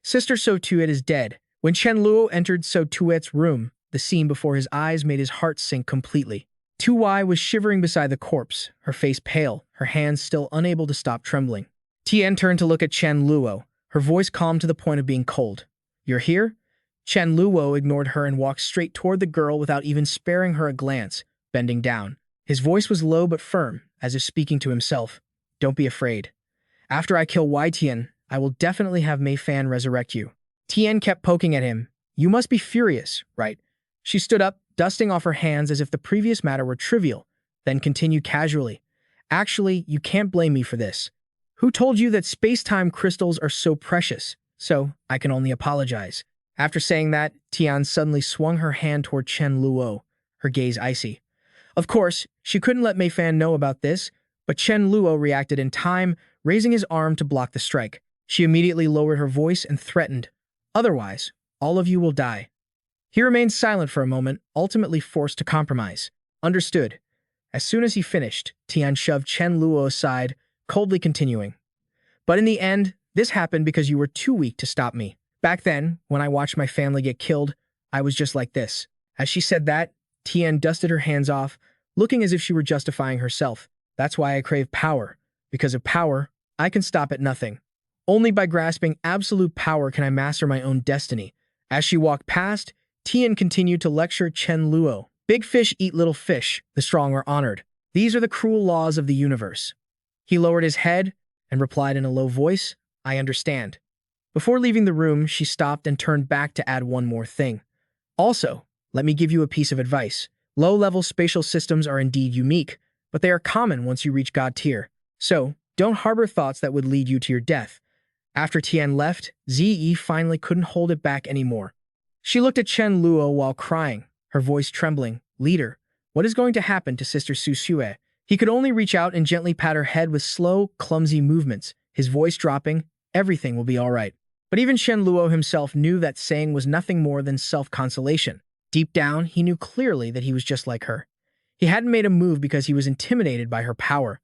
Sister Sotuit is dead. When Chen Luo entered Sotuit's room, the scene before his eyes made his heart sink completely. Tu Wai was shivering beside the corpse, her face pale, her hands still unable to stop trembling. Tian turned to look at Chen Luo, her voice calm to the point of being cold. You're here? Chen Luo ignored her and walked straight toward the girl without even sparing her a glance, bending down. His voice was low but firm, as if speaking to himself. Don't be afraid. After I kill Wai Tian, I will definitely have Mei Fan resurrect you. Tian kept poking at him. You must be furious, right? She stood up, dusting off her hands as if the previous matter were trivial, then continued casually. Actually, you can't blame me for this. Who told you that space-time crystals are so precious? So, I can only apologize. After saying that, Tian suddenly swung her hand toward Chen Luo, her gaze icy. Of course, she couldn't let Mei Fan know about this, but Chen Luo reacted in time, raising his arm to block the strike. She immediately lowered her voice and threatened, otherwise, all of you will die. He remained silent for a moment, ultimately forced to compromise. Understood. As soon as he finished, Tian shoved Chen Luo aside, coldly continuing. But in the end, this happened because you were too weak to stop me. Back then, when I watched my family get killed, I was just like this. As she said that, Tian dusted her hands off, looking as if she were justifying herself. That's why I crave power. Because of power, I can stop at nothing. Only by grasping absolute power can I master my own destiny. As she walked past, Tian continued to lecture Chen Luo. Big fish eat little fish, the strong are honored. These are the cruel laws of the universe. He lowered his head and replied in a low voice, I understand. Before leaving the room, she stopped and turned back to add one more thing. Also, let me give you a piece of advice. Low-level spatial systems are indeed unique, but they are common once you reach God tier. So, don't harbor thoughts that would lead you to your death. After Tian left, Ziyi finally couldn't hold it back anymore. She looked at Chen Luo while crying, her voice trembling. Leader, what is going to happen to Sister Su Xue? He could only reach out and gently pat her head with slow, clumsy movements, his voice dropping, everything will be all right. But even Chen Luo himself knew that saying was nothing more than self-consolation. Deep down, he knew clearly that he was just like her. He hadn't made a move because he was intimidated by her power.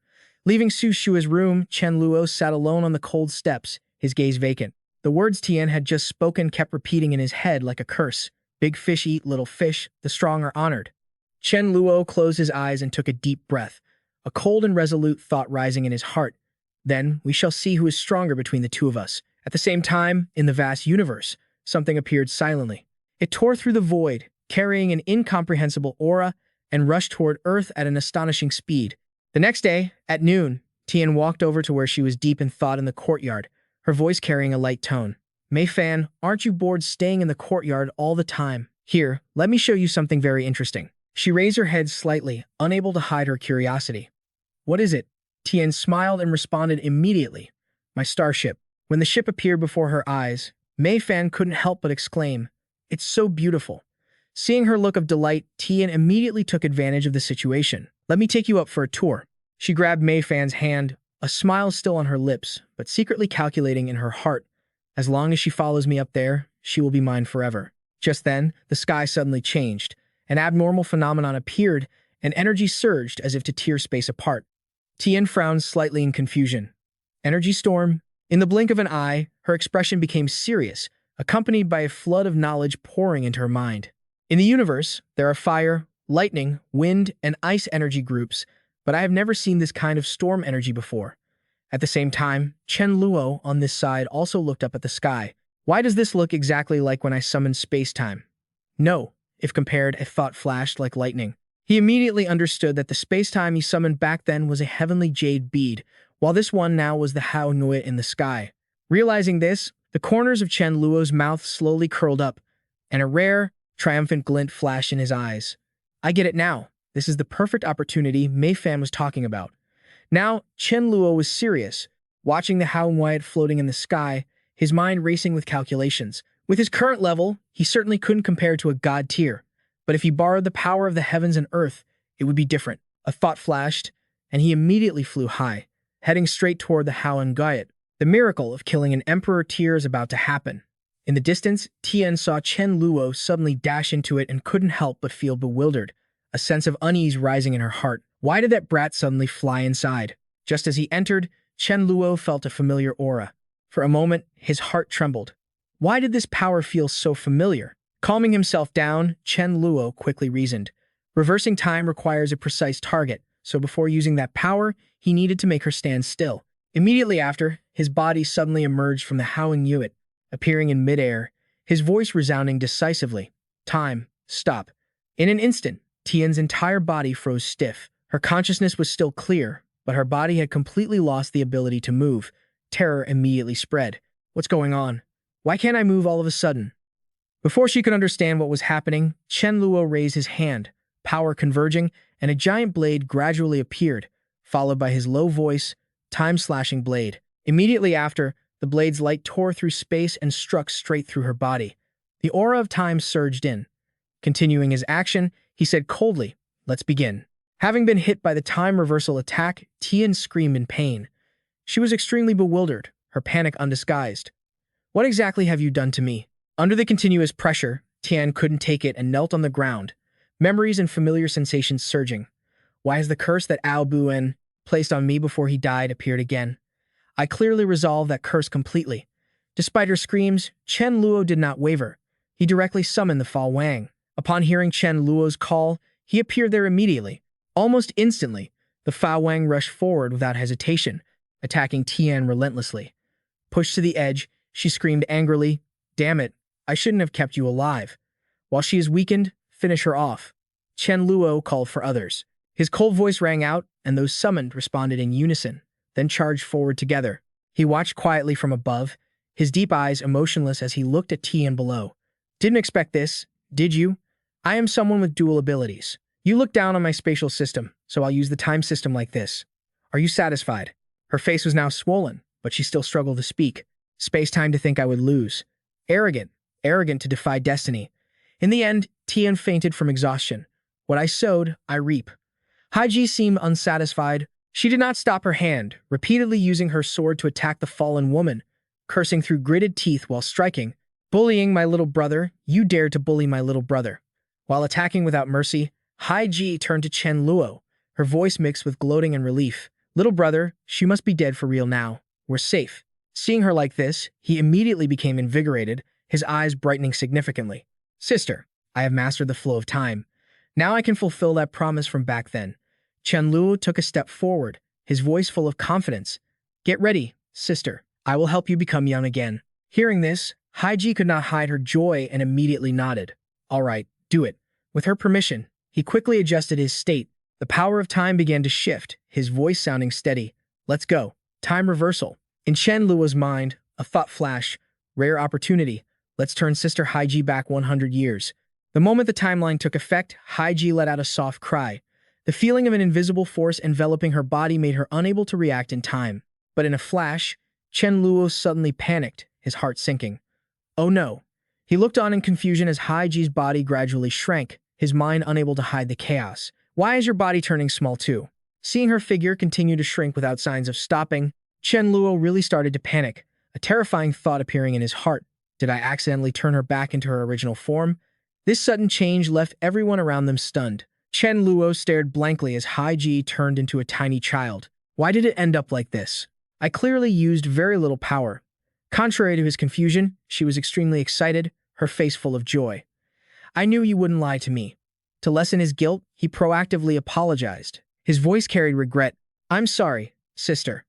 Leaving Su Xue's room, Chen Luo sat alone on the cold steps, his gaze vacant. The words Tian had just spoken kept repeating in his head like a curse. Big fish eat little fish, the strong are honored. Chen Luo closed his eyes and took a deep breath, a cold and resolute thought rising in his heart. Then we shall see who is stronger between the two of us. At the same time, in the vast universe, something appeared silently. It tore through the void, carrying an incomprehensible aura, and rushed toward Earth at an astonishing speed. The next day, at noon, Tian walked over to where she was deep in thought in the courtyard, her voice carrying a light tone. Mei Fan, aren't you bored staying in the courtyard all the time? Here, let me show you something very interesting. She raised her head slightly, unable to hide her curiosity. What is it? Tian smiled and responded immediately. My starship. When the ship appeared before her eyes, Mei Fan couldn't help but exclaim, It's so beautiful. Seeing her look of delight, Tian immediately took advantage of the situation. Let me take you up for a tour. She grabbed Mei Fan's hand, a smile still on her lips, but secretly calculating in her heart. As long as she follows me up there, she will be mine forever. Just then, the sky suddenly changed. An abnormal phenomenon appeared, and energy surged as if to tear space apart. Tian frowned slightly in confusion. Energy storm? In the blink of an eye, her expression became serious, accompanied by a flood of knowledge pouring into her mind. In the universe, there are fire, lightning, wind, and ice energy groups, but I have never seen this kind of storm energy before. At the same time, Chen Luo on this side also looked up at the sky. Why does this look exactly like when I summoned space-time? No, if compared, a thought flashed like lightning. He immediately understood that the space-time he summoned back then was a heavenly jade bead, while this one now was the Hao Nuit in the sky. Realizing this, the corners of Chen Luo's mouth slowly curled up, and a rare, triumphant glint flashed in his eyes. I get it now. This is the perfect opportunity Mei Fan was talking about. Now, Chen Luo was serious, watching the Hao and Wyatt floating in the sky, his mind racing with calculations. With his current level, he certainly couldn't compare to a god tier, but if he borrowed the power of the heavens and earth, it would be different. A thought flashed, and he immediately flew high, heading straight toward the Hao and Wyatt. The miracle of killing an emperor tier is about to happen. In the distance, Tian saw Chen Luo suddenly dash into it and couldn't help but feel bewildered, a sense of unease rising in her heart. Why did that brat suddenly fly inside? Just as he entered, Chen Luo felt a familiar aura. For a moment, his heart trembled. Why did this power feel so familiar? Calming himself down, Chen Luo quickly reasoned. Reversing time requires a precise target, so before using that power, he needed to make her stand still. Immediately after, his body suddenly emerged from the Howling Yuet, appearing in midair, his voice resounding decisively. Time. Stop. In an instant, Tian's entire body froze stiff. Her consciousness was still clear, but her body had completely lost the ability to move. Terror immediately spread. What's going on? Why can't I move all of a sudden? Before she could understand what was happening, Chen Luo raised his hand, power converging, and a giant blade gradually appeared, followed by his low voice, time-slashing blade. Immediately after, the blade's light tore through space and struck straight through her body. The aura of time surged in. Continuing his action, he said coldly, "Let's begin." Having been hit by the time reversal attack, Tian screamed in pain. She was extremely bewildered, her panic undisguised. "What exactly have you done to me?" Under the continuous pressure, Tian couldn't take it and knelt on the ground, memories and familiar sensations surging. Why has the curse that Ao Buen placed on me before he died appeared again? I clearly resolved that curse completely. Despite her screams, Chen Luo did not waver. He directly summoned the Fa Wang. Upon hearing Chen Luo's call, he appeared there immediately. Almost instantly, the Fa Wang rushed forward without hesitation, attacking Tian relentlessly. Pushed to the edge, she screamed angrily, "Damn it, I shouldn't have kept you alive. While she is weakened, finish her off." Chen Luo called for others. His cold voice rang out, and those summoned responded in unison, then charged forward together. He watched quietly from above, his deep eyes emotionless as he looked at Tian below. "Didn't expect this, did you? I am someone with dual abilities. You look down on my spatial system, so I'll use the time system like this. Are you satisfied?" Her face was now swollen, but she still struggled to speak. Space-time to think I would lose. Arrogant to defy destiny. In the end, Tian fainted from exhaustion. What I sowed, I reap. Haiji seemed unsatisfied. She did not stop her hand, repeatedly using her sword to attack the fallen woman, cursing through gritted teeth while striking. "Bullying my little brother, you dared to bully my little brother." While attacking without mercy, Haiji turned to Chen Luo, her voice mixed with gloating and relief. "Little brother, she must be dead for real now. We're safe." Seeing her like this, he immediately became invigorated, his eyes brightening significantly. "Sister, I have mastered the flow of time. Now I can fulfill that promise from back then." Chen Luo took a step forward, his voice full of confidence. "Get ready, sister. I will help you become young again." Hearing this, Haiji could not hide her joy and immediately nodded. "All right, do it." With her permission, he quickly adjusted his state. The power of time began to shift, his voice sounding steady. "Let's go. Time reversal." In Chen Luo's mind, a thought flash. Rare opportunity. Let's turn Sister Haiji back 100 years. The moment the timeline took effect, Haiji let out a soft cry. The feeling of an invisible force enveloping her body made her unable to react in time. But in a flash, Chen Luo suddenly panicked, his heart sinking. Oh no. He looked on in confusion as Haiji's body gradually shrank, his mind unable to hide the chaos. "Why is your body turning small too?" Seeing her figure continue to shrink without signs of stopping, Chen Luo really started to panic, a terrifying thought appearing in his heart. Did I accidentally turn her back into her original form? This sudden change left everyone around them stunned. Chen Luo stared blankly as Haiji turned into a tiny child. Why did it end up like this? I clearly used very little power. Contrary to his confusion, she was extremely excited, her face full of joy. "I knew you wouldn't lie to me." To lessen his guilt, he proactively apologized. His voice carried regret. "I'm sorry, sister.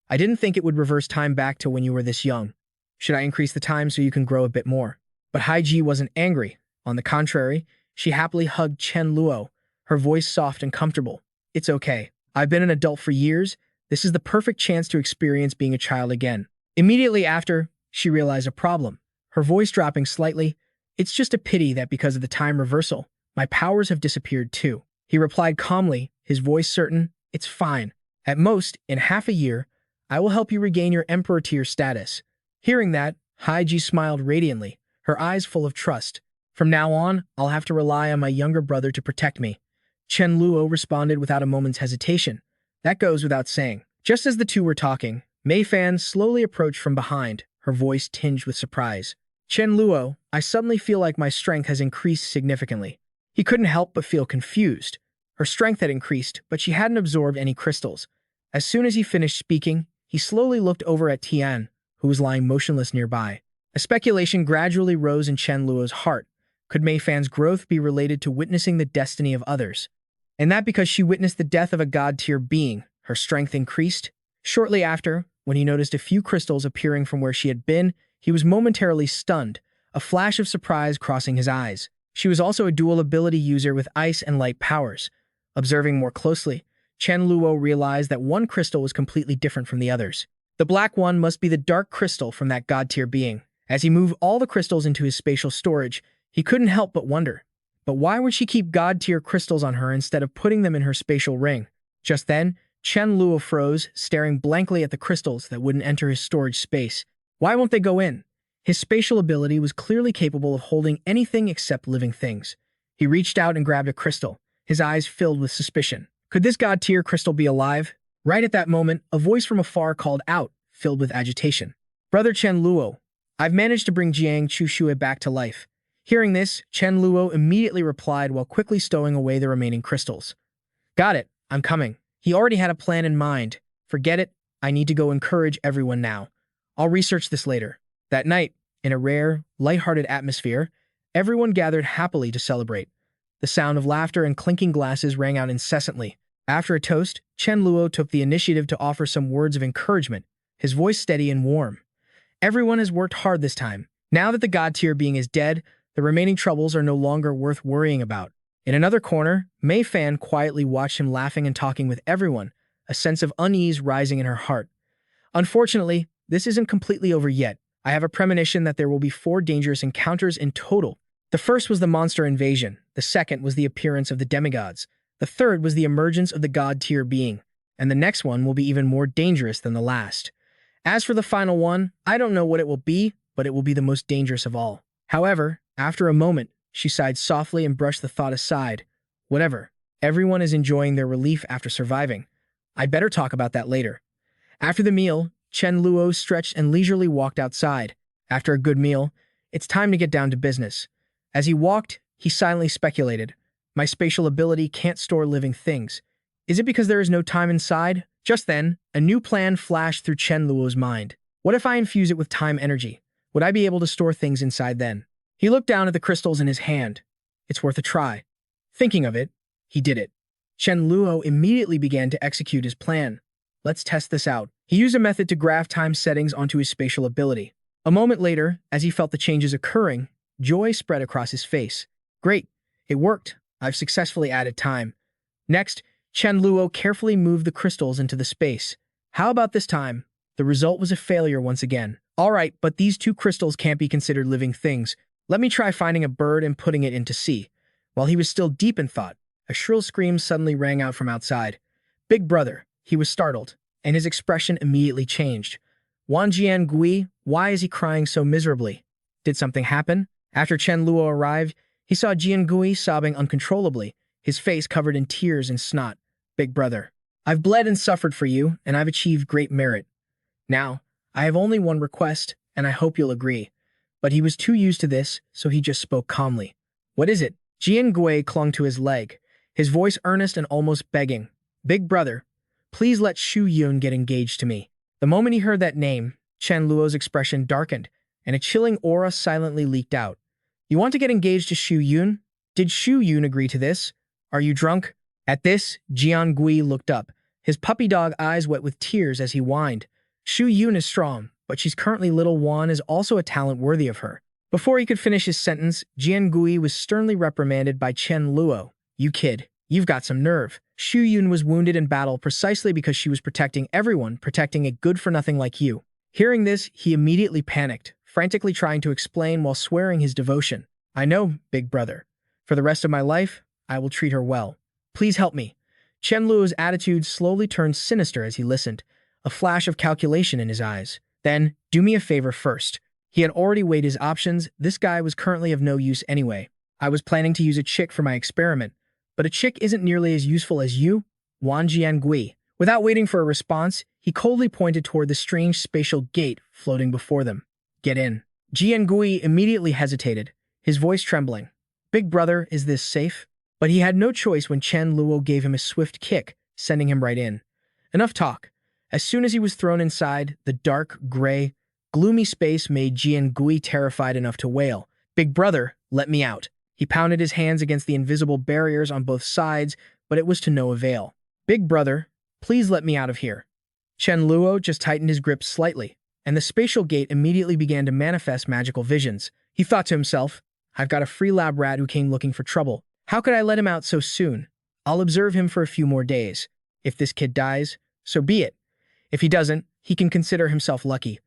I didn't think it would reverse time back to when you were this young. Should I increase the time so you can grow a bit more?" But Haiji wasn't angry. On the contrary, she happily hugged Chen Luo, her voice soft and comfortable. "It's okay. I've been an adult for years. This is the perfect chance to experience being a child again." Immediately after, she realized a problem, her voice dropping slightly. "It's just a pity that because of the time reversal, my powers have disappeared too." He replied calmly, his voice certain, "It's fine. At most, in half a year, I will help you regain your emperor tier status." Hearing that, Haiji smiled radiantly, her eyes full of trust. "From now on, I'll have to rely on my younger brother to protect me." Chen Luo responded without a moment's hesitation. "That goes without saying." Just as the two were talking, Mei Fan slowly approached from behind, her voice tinged with surprise. "Chen Luo, I suddenly feel like my strength has increased significantly." He couldn't help but feel confused. Her strength had increased, but she hadn't absorbed any crystals. As soon as he finished speaking, he slowly looked over at Tian, who was lying motionless nearby. A speculation gradually rose in Chen Luo's heart. Could Mei Fan's growth be related to witnessing the destiny of others? And that because she witnessed the death of a god-tier being, her strength increased? Shortly after, when he noticed a few crystals appearing from where she had been, he was momentarily stunned, a flash of surprise crossing his eyes. She was also a dual ability user with ice and light powers. Observing more closely, Chen Luo realized that one crystal was completely different from the others. The black one must be the dark crystal from that god-tier being. As he moved all the crystals into his spatial storage, he couldn't help but wonder, but why would she keep god-tier crystals on her instead of putting them in her spatial ring? Just then, Chen Luo froze, staring blankly at the crystals that wouldn't enter his storage space. Why won't they go in? His spatial ability was clearly capable of holding anything except living things. He reached out and grabbed a crystal, his eyes filled with suspicion. Could this god-tier crystal be alive? Right at that moment, a voice from afar called out, filled with agitation. "Brother Chen Luo, I've managed to bring Jiang Chushue back to life." Hearing this, Chen Luo immediately replied while quickly stowing away the remaining crystals. "Got it, I'm coming." He already had a plan in mind. "Forget it, I need to go encourage everyone now. I'll research this later." That night, in a rare, light-hearted atmosphere, everyone gathered happily to celebrate. The sound of laughter and clinking glasses rang out incessantly. After a toast, Chen Luo took the initiative to offer some words of encouragement, his voice steady and warm. "Everyone has worked hard this time. Now that the god-tier being is dead, the remaining troubles are no longer worth worrying about." In another corner, Mei Fan quietly watched him laughing and talking with everyone, a sense of unease rising in her heart. "Unfortunately, this isn't completely over yet. I have a premonition that there will be 4 dangerous encounters in total. The first was the monster invasion, the second was the appearance of the demigods, the third was the emergence of the god-tier being, and the next one will be even more dangerous than the last. As for the final one, I don't know what it will be, but it will be the most dangerous of all." However, after a moment, she sighed softly and brushed the thought aside. "Whatever. Everyone is enjoying their relief after surviving. I'd better talk about that later." After the meal, Chen Luo stretched and leisurely walked outside. After a good meal, it's time to get down to business. As he walked, he silently speculated, "My spatial ability can't store living things. Is it because there is no time inside?" Just then, a new plan flashed through Chen Luo's mind. What if I infuse it with time energy? Would I be able to store things inside then? He looked down at the crystals in his hand. It's worth a try. Thinking of it, he did it. Chen Luo immediately began to execute his plan. Let's test this out. He used a method to graph time settings onto his spatial ability. A moment later, as he felt the changes occurring, joy spread across his face. Great, it worked. I've successfully added time. Next, Chen Luo carefully moved the crystals into the space. How about this time? The result was a failure once again. All right, but these 2 crystals can't be considered living things. Let me try finding a bird and putting it into sea. While he was still deep in thought, a shrill scream suddenly rang out from outside. "Big brother!" He was startled, and his expression immediately changed. "Wan Jiangui, why is he crying so miserably? Did something happen?" After Chen Luo arrived, he saw Jiangui sobbing uncontrollably, his face covered in tears and snot. "Big brother, I've bled and suffered for you, and I've achieved great merit. Now, I have only one request, and I hope you'll agree." But he was too used to this, so he just spoke calmly. "What is it?" Jiangui clung to his leg, his voice earnest and almost begging. "Big brother, please let Xu Yun get engaged to me." The moment he heard that name, Chen Luo's expression darkened, and a chilling aura silently leaked out. "You want to get engaged to Xu Yun? Did Xu Yun agree to this? Are you drunk?" At this, Jiangui looked up, his puppy dog eyes wet with tears as he whined. "Xu Yun is strong, but she's currently little Wan is also a talent worthy of her." Before he could finish his sentence, Jiangui was sternly reprimanded by Chen Luo. "You kid, you've got some nerve." Xu Yun was wounded in battle precisely because she was protecting everyone, protecting a good-for-nothing like you. Hearing this, he immediately panicked, frantically trying to explain while swearing his devotion. "I know, big brother. For the rest of my life, I will treat her well." Please help me. Chen Luo's attitude slowly turned sinister as he listened, a flash of calculation in his eyes. Then, do me a favor first. He had already weighed his options. This guy was currently of no use anyway. I was planning to use a chick for my experiment, but a chick isn't nearly as useful as you, Wan Jiangui. Without waiting for a response, he coldly pointed toward the strange spatial gate floating before them. Get in. Jiangui immediately hesitated, his voice trembling. Big brother, is this safe? But he had no choice when Chen Luo gave him a swift kick, sending him right in. Enough talk. As soon as he was thrown inside, the dark, gray, gloomy space made Jiangui terrified enough to wail. Big brother, let me out. He pounded his hands against the invisible barriers on both sides, but it was to no avail. Big brother, please let me out of here. Chen Luo just tightened his grip slightly, and the spatial gate immediately began to manifest magical visions. He thought to himself, I've got a free lab rat who came looking for trouble. How could I let him out so soon? I'll observe him for a few more days. If this kid dies, so be it. If he doesn't, he can consider himself lucky.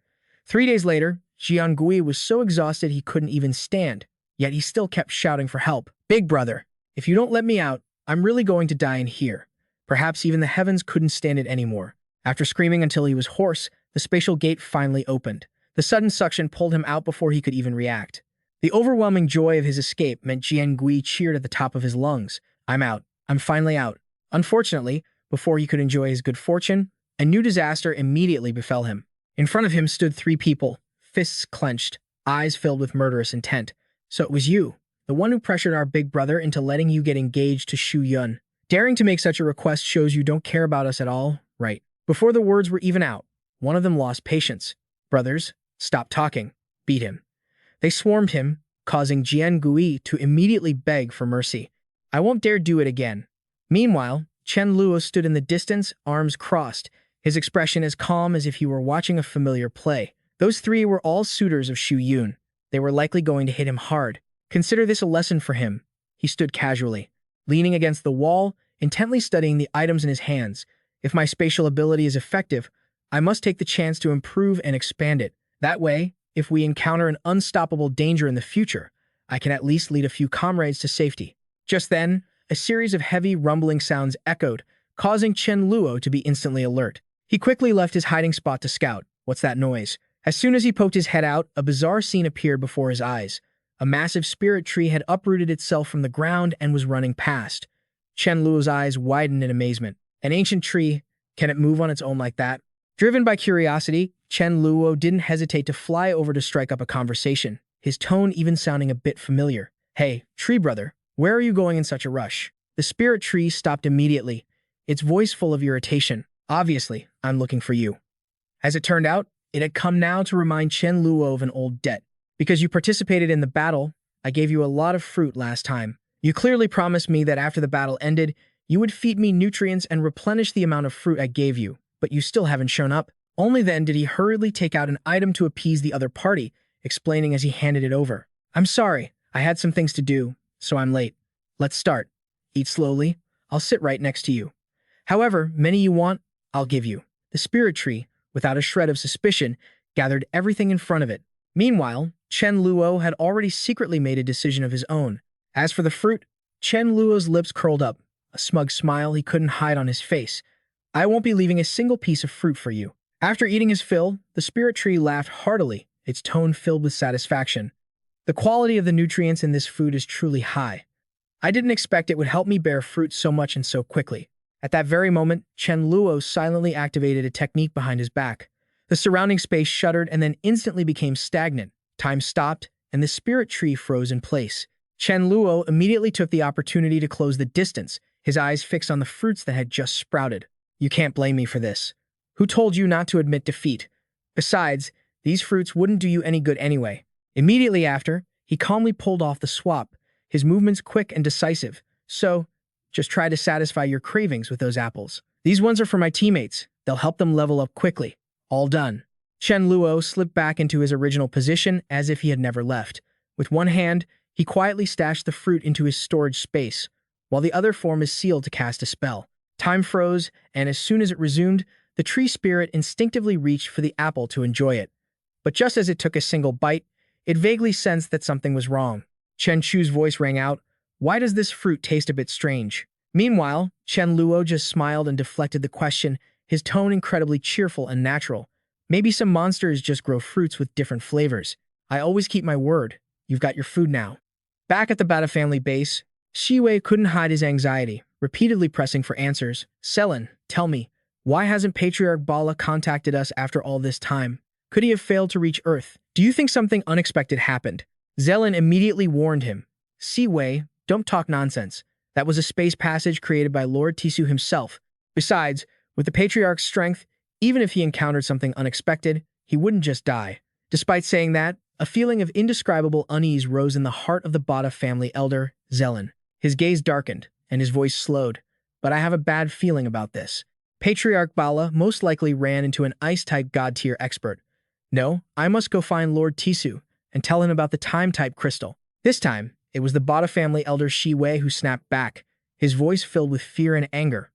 3 days later, Jiangui was so exhausted he couldn't even stand, yet he still kept shouting for help. Big brother, if you don't let me out, I'm really going to die in here. Perhaps even the heavens couldn't stand it anymore. After screaming until he was hoarse, the spatial gate finally opened. The sudden suction pulled him out before he could even react. The overwhelming joy of his escape meant Jiangui cheered at the top of his lungs. I'm out. I'm finally out. Unfortunately, before he could enjoy his good fortune, a new disaster immediately befell him. In front of him stood 3 people, fists clenched, eyes filled with murderous intent. So it was you, the one who pressured our big brother into letting you get engaged to Shu Yun. Daring to make such a request shows you don't care about us at all, right? Before the words were even out, one of them lost patience. Brothers, stop talking. Beat him. They swarmed him, causing Jiangui to immediately beg for mercy. I won't dare do it again. Meanwhile, Chen Luo stood in the distance, arms crossed, his expression as calm as if he were watching a familiar play. Those 3 were all suitors of Shu Yun. They were likely going to hit him hard. Consider this a lesson for him. He stood casually, leaning against the wall, intently studying the items in his hands. If my spatial ability is effective, I must take the chance to improve and expand it. That way, if we encounter an unstoppable danger in the future, I can at least lead a few comrades to safety. Just then, a series of heavy, rumbling sounds echoed, causing Chen Luo to be instantly alert. He quickly left his hiding spot to scout. What's that noise? As soon as he poked his head out, a bizarre scene appeared before his eyes. A massive spirit tree had uprooted itself from the ground and was running past. Chen Luo's eyes widened in amazement. An ancient tree, can it move on its own like that? Driven by curiosity, Chen Luo didn't hesitate to fly over to strike up a conversation, his tone even sounding a bit familiar. Hey, tree brother, where are you going in such a rush? The spirit tree stopped immediately, its voice full of irritation. Obviously, I'm looking for you. As it turned out, it had come now to remind Chen Luo of an old debt. Because you participated in the battle, I gave you a lot of fruit last time. You clearly promised me that after the battle ended, you would feed me nutrients and replenish the amount of fruit I gave you, but you still haven't shown up. Only then did he hurriedly take out an item to appease the other party, explaining as he handed it over. I'm sorry, I had some things to do, so I'm late. Let's start. Eat slowly. I'll sit right next to you. However many you want, I'll give you. The spirit tree, without a shred of suspicion, gathered everything in front of it. Meanwhile, Chen Luo had already secretly made a decision of his own. As for the fruit, Chen Luo's lips curled up, a smug smile he couldn't hide on his face. I won't be leaving a single piece of fruit for you. After eating his fill, the spirit tree laughed heartily, its tone filled with satisfaction. The quality of the nutrients in this food is truly high. I didn't expect it would help me bear fruit so much and so quickly. At that very moment, Chen Luo silently activated a technique behind his back. The surrounding space shuddered and then instantly became stagnant. Time stopped, and the spirit tree froze in place. Chen Luo immediately took the opportunity to close the distance, his eyes fixed on the fruits that had just sprouted. You can't blame me for this. Who told you not to admit defeat? Besides, these fruits wouldn't do you any good anyway. Immediately after, he calmly pulled off the swap, his movements quick and decisive. So, just try to satisfy your cravings with those apples. These ones are for my teammates. They'll help them level up quickly. All done. Chen Luo slipped back into his original position as if he had never left. With one hand, he quietly stashed the fruit into his storage space, while the other form is sealed to cast a spell. Time froze, and as soon as it resumed, the tree spirit instinctively reached for the apple to enjoy it. But just as it took a single bite, it vaguely sensed that something was wrong. Chen Chu's voice rang out, "Why does this fruit taste a bit strange?" Meanwhile, Chen Luo just smiled and deflected the question, his tone incredibly cheerful and natural. Maybe some monsters just grow fruits with different flavors. I always keep my word. You've got your food now. Back at the Bata family base, Shiwei couldn't hide his anxiety, repeatedly pressing for answers. Selen, tell me, why hasn't Patriarch Bala contacted us after all this time? Could he have failed to reach Earth? Do you think something unexpected happened? Zelen immediately warned him. Shiwei, don't talk nonsense. That was a space passage created by Lord Tisu himself. Besides, with the Patriarch's strength, even if he encountered something unexpected, he wouldn't just die. Despite saying that, a feeling of indescribable unease rose in the heart of the Bata family elder, Zelen. His gaze darkened, and his voice slowed. But I have a bad feeling about this. Patriarch Bala most likely ran into an ice-type god-tier expert. No, I must go find Lord Tisu and tell him about the time-type crystal. This time, it was the Bata family elder Shiwei who snapped back, his voice filled with fear and anger.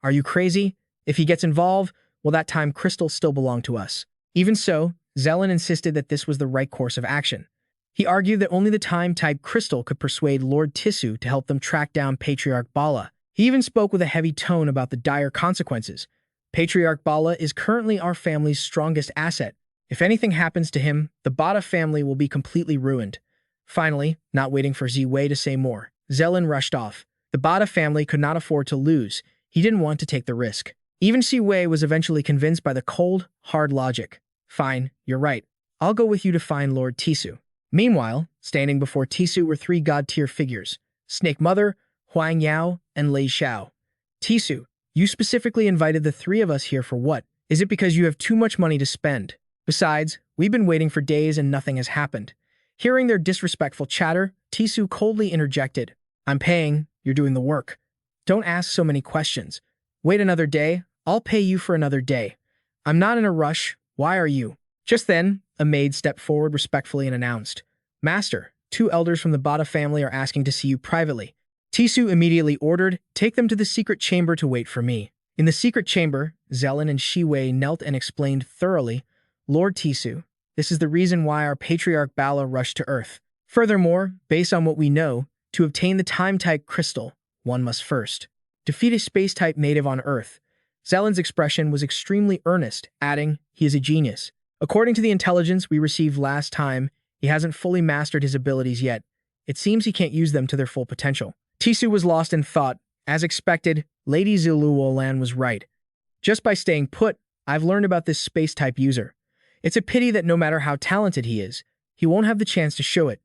Are you crazy? If he gets involved, will that time crystal still belong to us? Even so, Zelen insisted that this was the right course of action. He argued that only the time-type crystal could persuade Lord Tisu to help them track down Patriarch Bala. He even spoke with a heavy tone about the dire consequences. Patriarch Bala is currently our family's strongest asset. If anything happens to him, the Bata family will be completely ruined. Finally, not waiting for Ziwei to say more, Zelen rushed off. The Bata family could not afford to lose. He didn't want to take the risk. Even Ziwei was eventually convinced by the cold, hard logic. Fine, you're right. I'll go with you to find Lord Tisu. Meanwhile, standing before Tisu were three god-tier figures, Snake Mother, Huang Yao, and Lei Xiao. Tisu, you specifically invited the three of us here for what? Is it because you have too much money to spend? Besides, we've been waiting for days and nothing has happened. Hearing their disrespectful chatter, Tisu coldly interjected. I'm paying, you're doing the work. Don't ask so many questions. Wait another day, I'll pay you for another day. I'm not in a rush, why are you? Just then, a maid stepped forward respectfully and announced, Master, two elders from the Bata family are asking to see you privately. Tisu immediately ordered, take them to the secret chamber to wait for me. In the secret chamber, Zelen and Shiwei knelt and explained thoroughly, Lord Tisu, this is the reason why our Patriarch Bala rushed to Earth. Furthermore, based on what we know, to obtain the time-type crystal, one must first defeat a space-type native on Earth. Zelen's expression was extremely earnest, adding, he is a genius. According to the intelligence we received last time, he hasn't fully mastered his abilities yet. It seems he can't use them to their full potential. Tisu was lost in thought. As expected, Lady Ziluolan was right. Just by staying put, I've learned about this space-type user. It's a pity that no matter how talented he is, he won't have the chance to show it.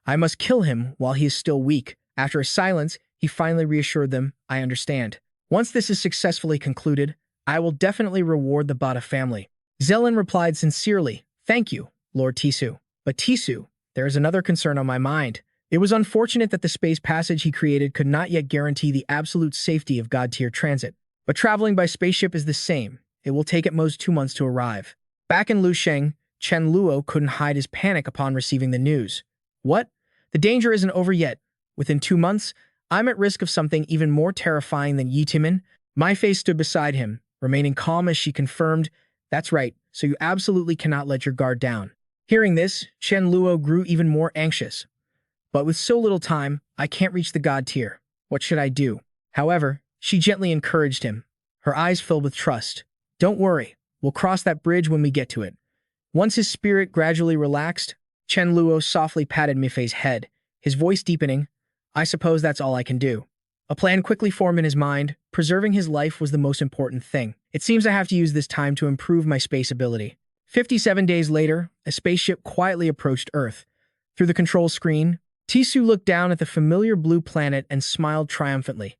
I must kill him while he is still weak. After a silence, he finally reassured them, I understand. Once this is successfully concluded, I will definitely reward the Bata family. Zelen replied sincerely, thank you, Lord Tisu. But Tisu, there is another concern on my mind. It was unfortunate that the space passage he created could not yet guarantee the absolute safety of God-tier transit. But traveling by spaceship is the same. It will take at most 2 months to arrive. Back in Lusheng, Chen Luo couldn't hide his panic upon receiving the news. What? The danger isn't over yet. Within 2 months, I'm at risk of something even more terrifying than Yi Timin. My face stood beside him, remaining calm as she confirmed, that's right, so you absolutely cannot let your guard down. Hearing this, Chen Luo grew even more anxious. But with so little time, I can't reach the god tier. What should I do? However, she gently encouraged him, her eyes filled with trust. Don't worry, we'll cross that bridge when we get to it. Once his spirit gradually relaxed, Chen Luo softly patted Mifei's head, his voice deepening. I suppose that's all I can do. A plan quickly formed in his mind. Preserving his life was the most important thing. It seems I have to use this time to improve my space ability. 57 days later, a spaceship quietly approached Earth. Through the control screen, Tisu looked down at the familiar blue planet and smiled triumphantly.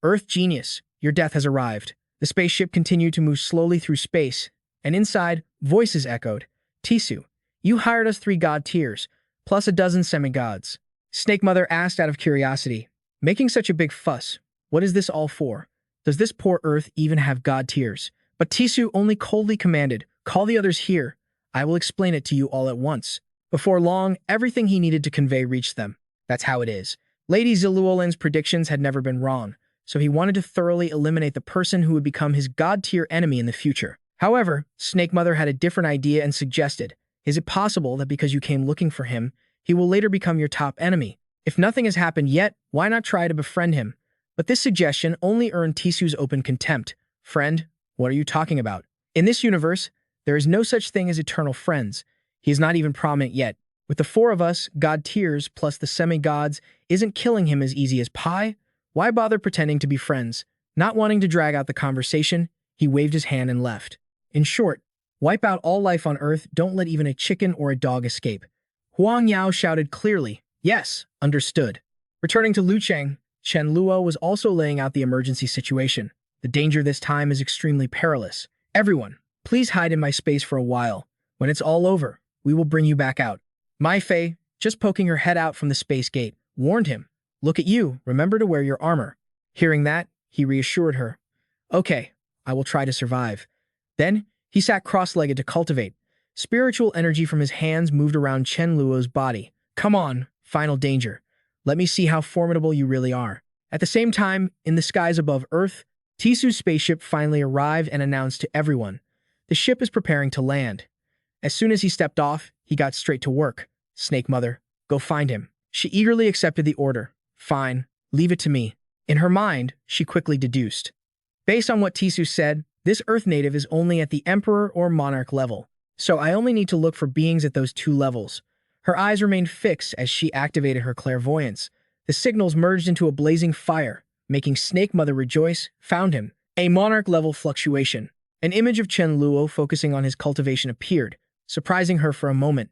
Earth genius, your death has arrived. The spaceship continued to move slowly through space, and inside, voices echoed. Tisu, you hired us 3 god tiers, plus a dozen semi-gods. Snake Mother asked out of curiosity, making such a big fuss. What is this all for? Does this poor Earth even have god tiers? But Tisu only coldly commanded, call the others here. I will explain it to you all at once. Before long, everything he needed to convey reached them. That's how it is. Lady Ziluolan's predictions had never been wrong, so he wanted to thoroughly eliminate the person who would become his god-tier enemy in the future. However, Snake Mother had a different idea and suggested, is it possible that because you came looking for him, he will later become your top enemy? If nothing has happened yet, why not try to befriend him? But this suggestion only earned Tisu's open contempt. Friend, what are you talking about? In this universe, there is no such thing as eternal friends. He is not even prominent yet. With the four of us, god tiers plus the semi-gods isn't killing him as easy as pie. Why bother pretending to be friends? Not wanting to drag out the conversation, he waved his hand and left. In short, wipe out all life on Earth, don't let even a chicken or a dog escape. Huang Yao shouted clearly, yes, understood. Returning to Lucheng, Chen Luo was also laying out the emergency situation. The danger this time is extremely perilous. Everyone, please hide in my space for a while. When it's all over, we will bring you back out. Mai Fei, just poking her head out from the space gate, warned him. Look at you, remember to wear your armor. Hearing that, he reassured her. Okay, I will try to survive. Then, he sat cross-legged to cultivate. Spiritual energy from his hands moved around Chen Luo's body. Come on, final danger. Let me see how formidable you really are. At the same time, in the skies above Earth, Tisu's spaceship finally arrived and announced to everyone. The ship is preparing to land. As soon as he stepped off, he got straight to work. Snake Mother, go find him. She eagerly accepted the order. Fine, leave it to me. In her mind, she quickly deduced. Based on what Tisu said, this Earth native is only at the Emperor or Monarch level, so I only need to look for beings at those two levels. Her eyes remained fixed as she activated her clairvoyance. The signals merged into a blazing fire, making Snake Mother rejoice, found him. A Monarch-level fluctuation. An image of Chen Luo focusing on his cultivation appeared, surprising her for a moment.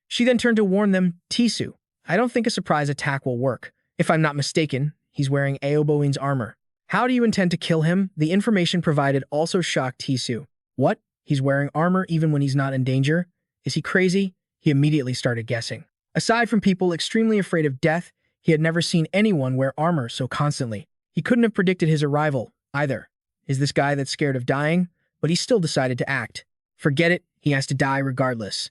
She then turned to warn them, Tisu, I don't think a surprise attack will work. If I'm not mistaken, he's wearing Aoboin's armor. How do you intend to kill him? The information provided also shocked Tisu. What? He's wearing armor even when he's not in danger? Is he crazy? He immediately started guessing. Aside from people extremely afraid of death, he had never seen anyone wear armor so constantly. He couldn't have predicted his arrival, either. Is this guy that's scared of dying? But he still decided to act. Forget it, he has to die regardless.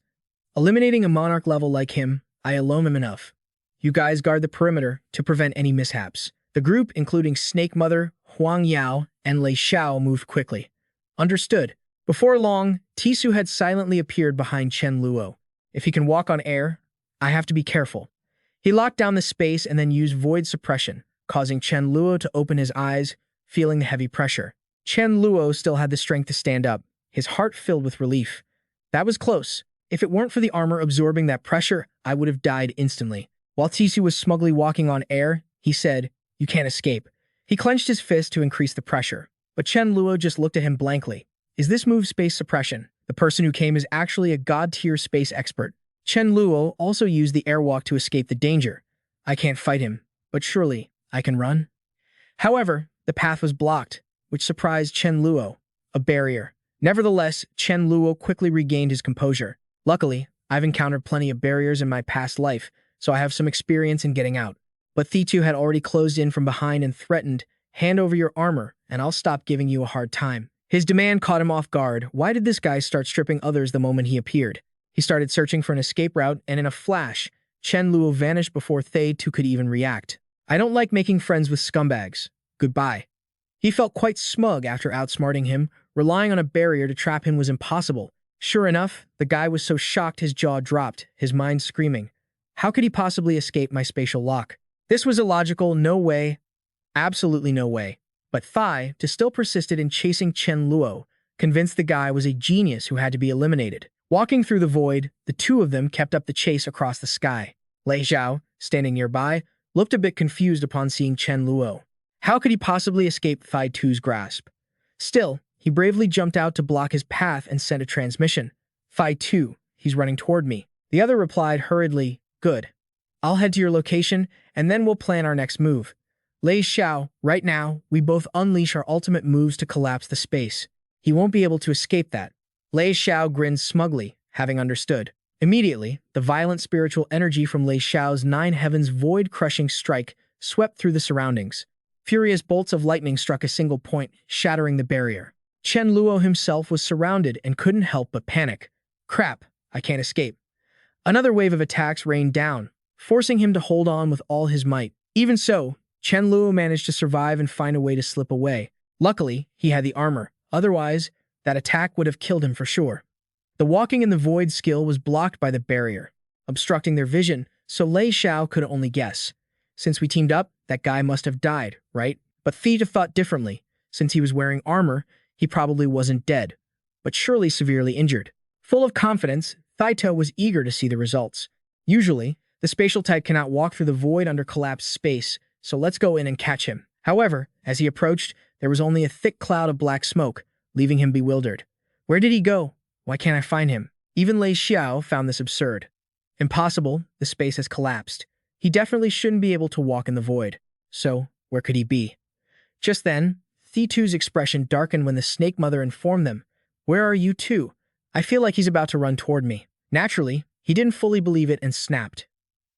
Eliminating a monarch level like him, I alone am enough. You guys guard the perimeter to prevent any mishaps. The group, including Snake Mother, Huang Yao, and Lei Xiao, moved quickly. Understood. Before long, Tisu had silently appeared behind Chen Luo. If he can walk on air, I have to be careful. He locked down the space and then used void suppression, causing Chen Luo to open his eyes, feeling the heavy pressure. Chen Luo still had the strength to stand up, his heart filled with relief. That was close. If it weren't for the armor absorbing that pressure, I would have died instantly. While Tisu was smugly walking on air, he said, You can't escape. He clenched his fist to increase the pressure, but Chen Luo just looked at him blankly. Is this move space suppression? The person who came is actually a god-tier space expert. Chen Luo also used the airwalk to escape the danger. I can't fight him, but surely I can run? However, the path was blocked, which surprised Chen Luo. A barrier. Nevertheless, Chen Luo quickly regained his composure. Luckily, I've encountered plenty of barriers in my past life, so I have some experience in getting out. But Thitu had already closed in from behind and threatened, hand over your armor, and I'll stop giving you a hard time. His demand caught him off guard. Why did this guy start stripping others the moment he appeared? He started searching for an escape route, and in a flash, Chen Luo vanished before Thitu could even react. I don't like making friends with scumbags. Goodbye. He felt quite smug after outsmarting him. Relying on a barrier to trap him was impossible. Sure enough, the guy was so shocked his jaw dropped, his mind screaming. How could he possibly escape my spatial lock? This was illogical, no way. Absolutely no way. But Thai still persisted in chasing Chen Luo, convinced the guy was a genius who had to be eliminated. Walking through the void, the two of them kept up the chase across the sky. Lei Xiao, standing nearby, looked a bit confused upon seeing Chen Luo. How could he possibly escape Thai 2's grasp? Still, he bravely jumped out to block his path and sent a transmission. Thai 2, he's running toward me. The other replied hurriedly, Good. I'll head to your location, and then we'll plan our next move. Lei Xiao, right now, we both unleash our ultimate moves to collapse the space. He won't be able to escape that. Lei Xiao grinned smugly, having understood. Immediately, the violent spiritual energy from Lei Xiao's Nine Heavens void-crushing strike swept through the surroundings. Furious bolts of lightning struck a single point, shattering the barrier. Chen Luo himself was surrounded and couldn't help but panic. Crap, I can't escape. Another wave of attacks rained down, forcing him to hold on with all his might. Even so, Chen Luo managed to survive and find a way to slip away. Luckily, he had the armor. Otherwise, that attack would have killed him for sure. The walking in the void skill was blocked by the barrier, obstructing their vision, so Lei Xiao could only guess. Since we teamed up, that guy must have died, right? But Theta thought differently. Since he was wearing armor, he probably wasn't dead, but surely severely injured. Full of confidence, Thaito was eager to see the results. Usually, the spatial type cannot walk through the void under collapsed space, so let's go in and catch him. However, as he approached, there was only a thick cloud of black smoke, leaving him bewildered. Where did he go? Why can't I find him? Even Lei Xiao found this absurd. Impossible, the space has collapsed. He definitely shouldn't be able to walk in the void. So, where could he be? Just then, Thitu's expression darkened when the snake mother informed them, "Where are you two? I feel like he's about to run toward me." Naturally, he didn't fully believe it and snapped.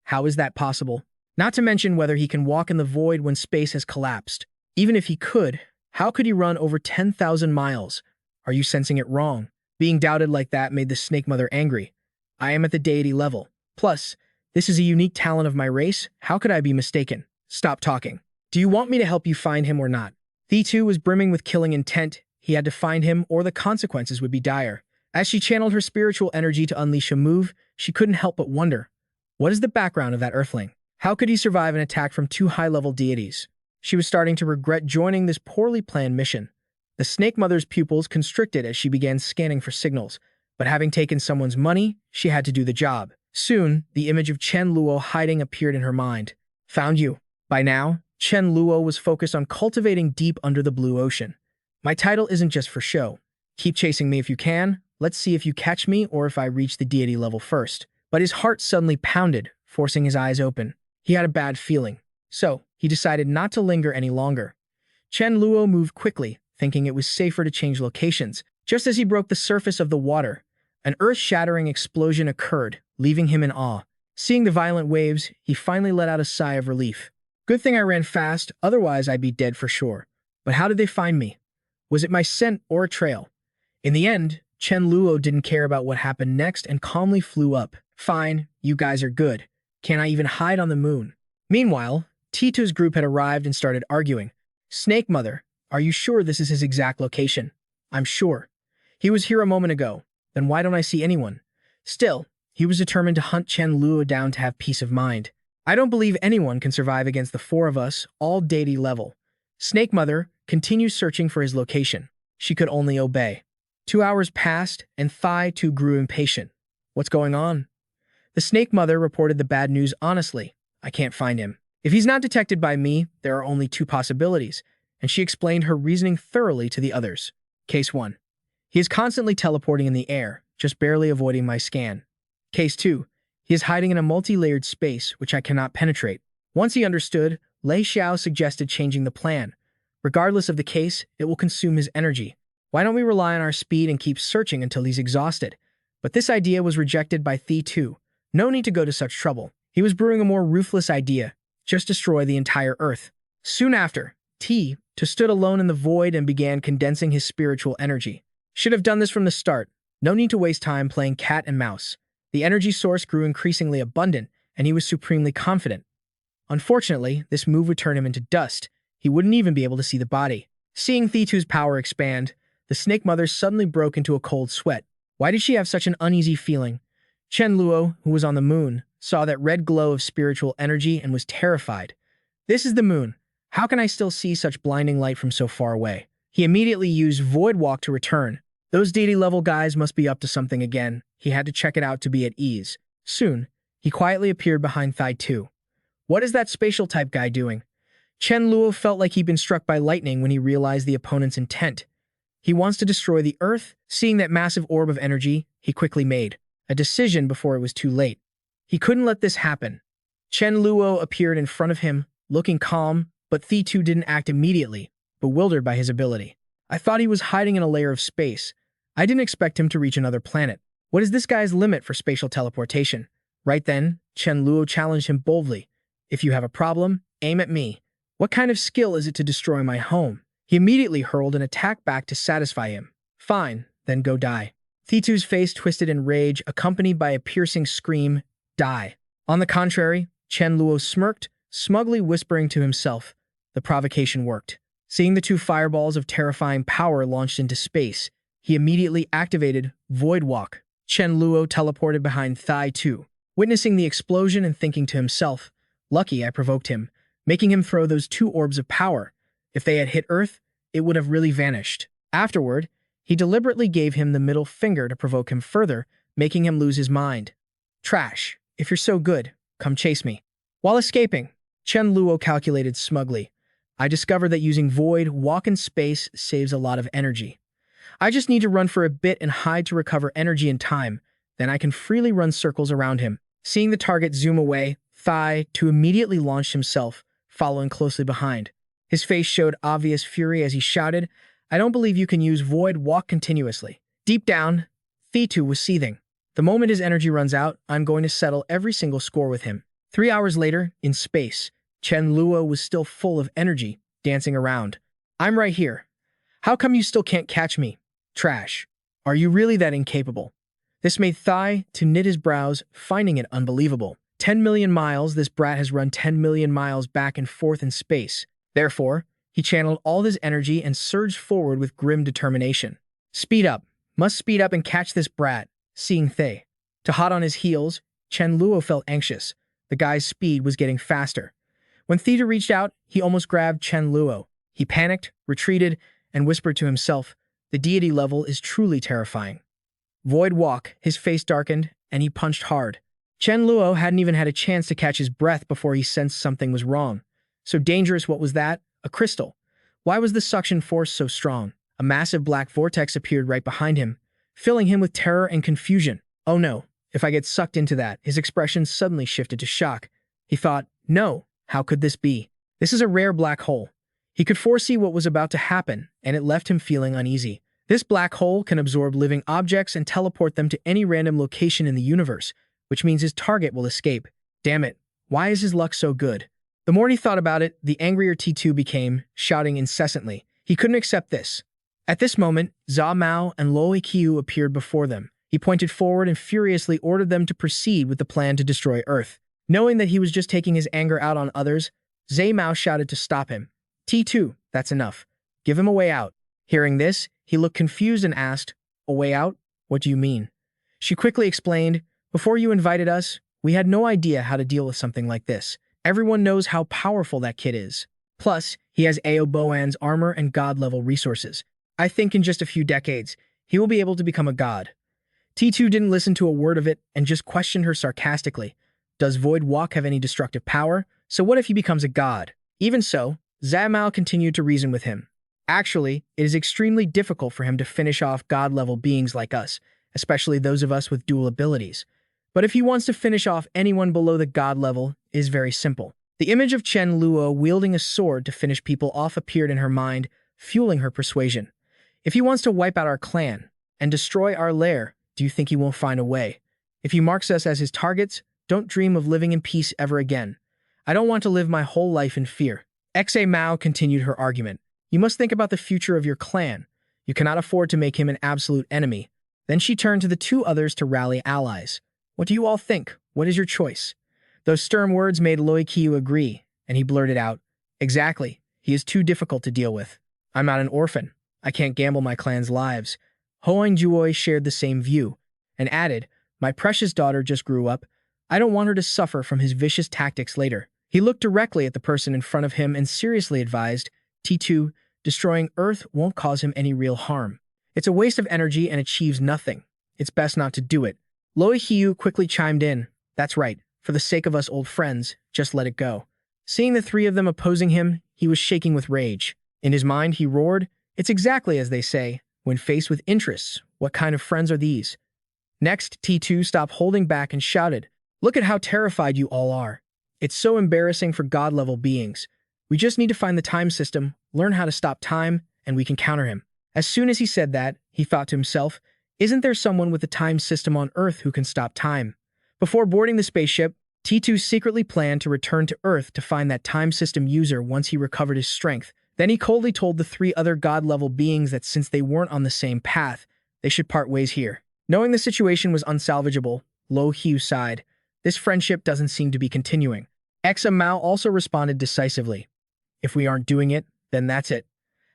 How is that possible? Not to mention whether he can walk in the void when space has collapsed. Even if he could, how could he run over 10,000 miles? Are you sensing it wrong? Being doubted like that made the snake mother angry. I am at the deity level. Plus, this is a unique talent of my race. How could I be mistaken? Stop talking. Do you want me to help you find him or not? Thitu was brimming with killing intent. He had to find him or the consequences would be dire. As she channeled her spiritual energy to unleash a move, she couldn't help but wonder, what is the background of that earthling? How could he survive an attack from two high-level deities? She was starting to regret joining this poorly planned mission. The snake mother's pupils constricted as she began scanning for signals, but having taken someone's money, she had to do the job. Soon, the image of Chen Luo hiding appeared in her mind. Found you. By now, Chen Luo was focused on cultivating deep under the blue ocean. My title isn't just for show. Keep chasing me if you can. Let's see if you catch me or if I reach the deity level first. But his heart suddenly pounded, forcing his eyes open. He had a bad feeling. So, he decided not to linger any longer. Chen Luo moved quickly, thinking it was safer to change locations. Just as he broke the surface of the water, an earth-shattering explosion occurred, leaving him in awe. Seeing the violent waves, he finally let out a sigh of relief. Good thing I ran fast, otherwise I'd be dead for sure. But how did they find me? Was it my scent or a trail? In the end, Chen Luo didn't care about what happened next and calmly flew up. Fine, you guys are good. Can I even hide on the moon? Meanwhile, Tito's group had arrived and started arguing. Snake Mother, are you sure this is his exact location? I'm sure. He was here a moment ago. Then why don't I see anyone? Still, he was determined to hunt Chen Luo down to have peace of mind. I don't believe anyone can survive against the four of us, all deity level. Snake Mother continued searching for his location. She could only obey. 2 hours passed, and Thai too grew impatient. What's going on? The Snake Mother reported the bad news honestly. I can't find him. If he's not detected by me, there are only two possibilities, and she explained her reasoning thoroughly to the others. Case 1. He is constantly teleporting in the air, just barely avoiding my scan. Case 2. He is hiding in a multi-layered space, which I cannot penetrate. Once he understood, Lei Xiao suggested changing the plan. Regardless of the case, it will consume his energy. Why don't we rely on our speed and keep searching until he's exhausted? But this idea was rejected by Thi Tu. No need to go to such trouble. He was brewing a more ruthless idea. Just destroy the entire Earth. Soon after, Tu stood alone in the void and began condensing his spiritual energy. Should have done this from the start. No need to waste time playing cat and mouse. The energy source grew increasingly abundant, and he was supremely confident. Unfortunately, this move would turn him into dust. He wouldn't even be able to see the body. Seeing Thitu's power expand, the Snake Mother suddenly broke into a cold sweat. Why did she have such an uneasy feeling? Chen Luo, who was on the moon, saw that red glow of spiritual energy and was terrified. This is the moon. How can I still see such blinding light from so far away? He immediately used Void Walk to return. Those deity-level guys must be up to something again. He had to check it out to be at ease. Soon, he quietly appeared behind Thai 2. What is that spatial type guy doing? Chen Luo felt like he'd been struck by lightning when he realized the opponent's intent. He wants to destroy the Earth. Seeing that massive orb of energy, he quickly made a decision before it was too late. He couldn't let this happen. Chen Luo appeared in front of him, looking calm, but Thi Tu didn't act immediately, bewildered by his ability. I thought he was hiding in a layer of space. I didn't expect him to reach another planet. What is this guy's limit for spatial teleportation? Right then, Chen Luo challenged him boldly. If you have a problem, aim at me. What kind of skill is it to destroy my home? He immediately hurled an attack back to satisfy him. Fine, then go die. Thitu's face twisted in rage, accompanied by a piercing scream, die. On the contrary, Chen Luo smirked, smugly whispering to himself. The provocation worked. Seeing the two fireballs of terrifying power launched into space, he immediately activated Void Walk. Chen Luo teleported behind Thai 2, witnessing the explosion and thinking to himself, lucky I provoked him, making him throw those two orbs of power. If they had hit Earth, it would have really vanished. Afterward, he deliberately gave him the middle finger to provoke him further, making him lose his mind. Trash, if you're so good, come chase me. While escaping, Chen Luo calculated smugly. I discovered that using Void walk in space saves a lot of energy. I just need to run for a bit and hide to recover energy and time, then I can freely run circles around him. Seeing the target zoom away, Thai to immediately launched himself, following closely behind. His face showed obvious fury as he shouted, I don't believe you can use Void walk continuously. Deep down, Thitu was seething. The moment his energy runs out, I'm going to settle every single score with him. 3 hours later, in space, Chen Luo was still full of energy, dancing around. I'm right here. How come you still can't catch me? Trash. Are you really that incapable? This made Thai to knit his brows, finding it unbelievable. 10 million miles, this brat has run 10 million miles back and forth in space. Therefore, he channeled all his energy and surged forward with grim determination. Speed up. Must speed up and catch this brat. Seeing Thay to hot on his heels, Chen Luo felt anxious. The guy's speed was getting faster. When Theta reached out, he almost grabbed Chen Luo. He panicked, retreated, and whispered to himself, the deity level is truly terrifying. Void walk, his face darkened, and he punched hard. Chen Luo hadn't even had a chance to catch his breath before he sensed something was wrong. So dangerous, what was that? A crystal. Why was the suction force so strong? A massive black vortex appeared right behind him, filling him with terror and confusion. Oh no, if I get sucked into that, his expression suddenly shifted to shock. He thought, no, how could this be? This is a rare black hole. He could foresee what was about to happen, and it left him feeling uneasy. This black hole can absorb living objects and teleport them to any random location in the universe, which means his target will escape. Damn it, why is his luck so good? The more he thought about it, the angrier T2 became, shouting incessantly. He couldn't accept this. At this moment, Zha Mao and Loi Qiu appeared before them. He pointed forward and furiously ordered them to proceed with the plan to destroy Earth. Knowing that he was just taking his anger out on others, Zha Mao shouted to stop him. T2, that's enough. Give him a way out. Hearing this, he looked confused and asked, a way out? What do you mean? She quickly explained, before you invited us, we had no idea how to deal with something like this. Everyone knows how powerful that kid is. Plus, he has Ao Boan's armor and god-level resources. I think in just a few decades, he will be able to become a god. T2 didn't listen to a word of it and just questioned her sarcastically. Does Void Walk have any destructive power? So what if he becomes a god? Even so, Zha Mao continued to reason with him. Actually, it is extremely difficult for him to finish off god-level beings like us, especially those of us with dual abilities. But if he wants to finish off anyone below the god level, it is very simple. The image of Chen Luo wielding a sword to finish people off appeared in her mind, fueling her persuasion. If he wants to wipe out our clan and destroy our lair, do you think he won't find a way? If he marks us as his targets, don't dream of living in peace ever again. I don't want to live my whole life in fear. Xa Mao continued her argument. You must think about the future of your clan. You cannot afford to make him an absolute enemy. Then she turned to the two others to rally allies. What do you all think? What is your choice? Those stern words made Loi Qiu agree, and he blurted out, exactly, he is too difficult to deal with. I'm not an orphan. I can't gamble my clan's lives. Hoang Juoi shared the same view, and added, my precious daughter just grew up. I don't want her to suffer from his vicious tactics later. He looked directly at the person in front of him and seriously advised, T2, destroying Earth won't cause him any real harm. It's a waste of energy and achieves nothing. It's best not to do it. Loi Qiu quickly chimed in, that's right, for the sake of us old friends, just let it go. Seeing the three of them opposing him, he was shaking with rage. In his mind, he roared, it's exactly as they say, when faced with interests, what kind of friends are these? Next, T2 stopped holding back and shouted, look at how terrified you all are. It's so embarrassing for god-level beings. We just need to find the time system, learn how to stop time, and we can counter him. As soon as he said that, he thought to himself, isn't there someone with a time system on Earth who can stop time? Before boarding the spaceship, T2 secretly planned to return to Earth to find that time system user once he recovered his strength. Then he coldly told the three other god-level beings that since they weren't on the same path, they should part ways here. Knowing the situation was unsalvageable, Loi Qiu sighed. This friendship doesn't seem to be continuing. Xa Mao also responded decisively. If we aren't doing it, then that's it.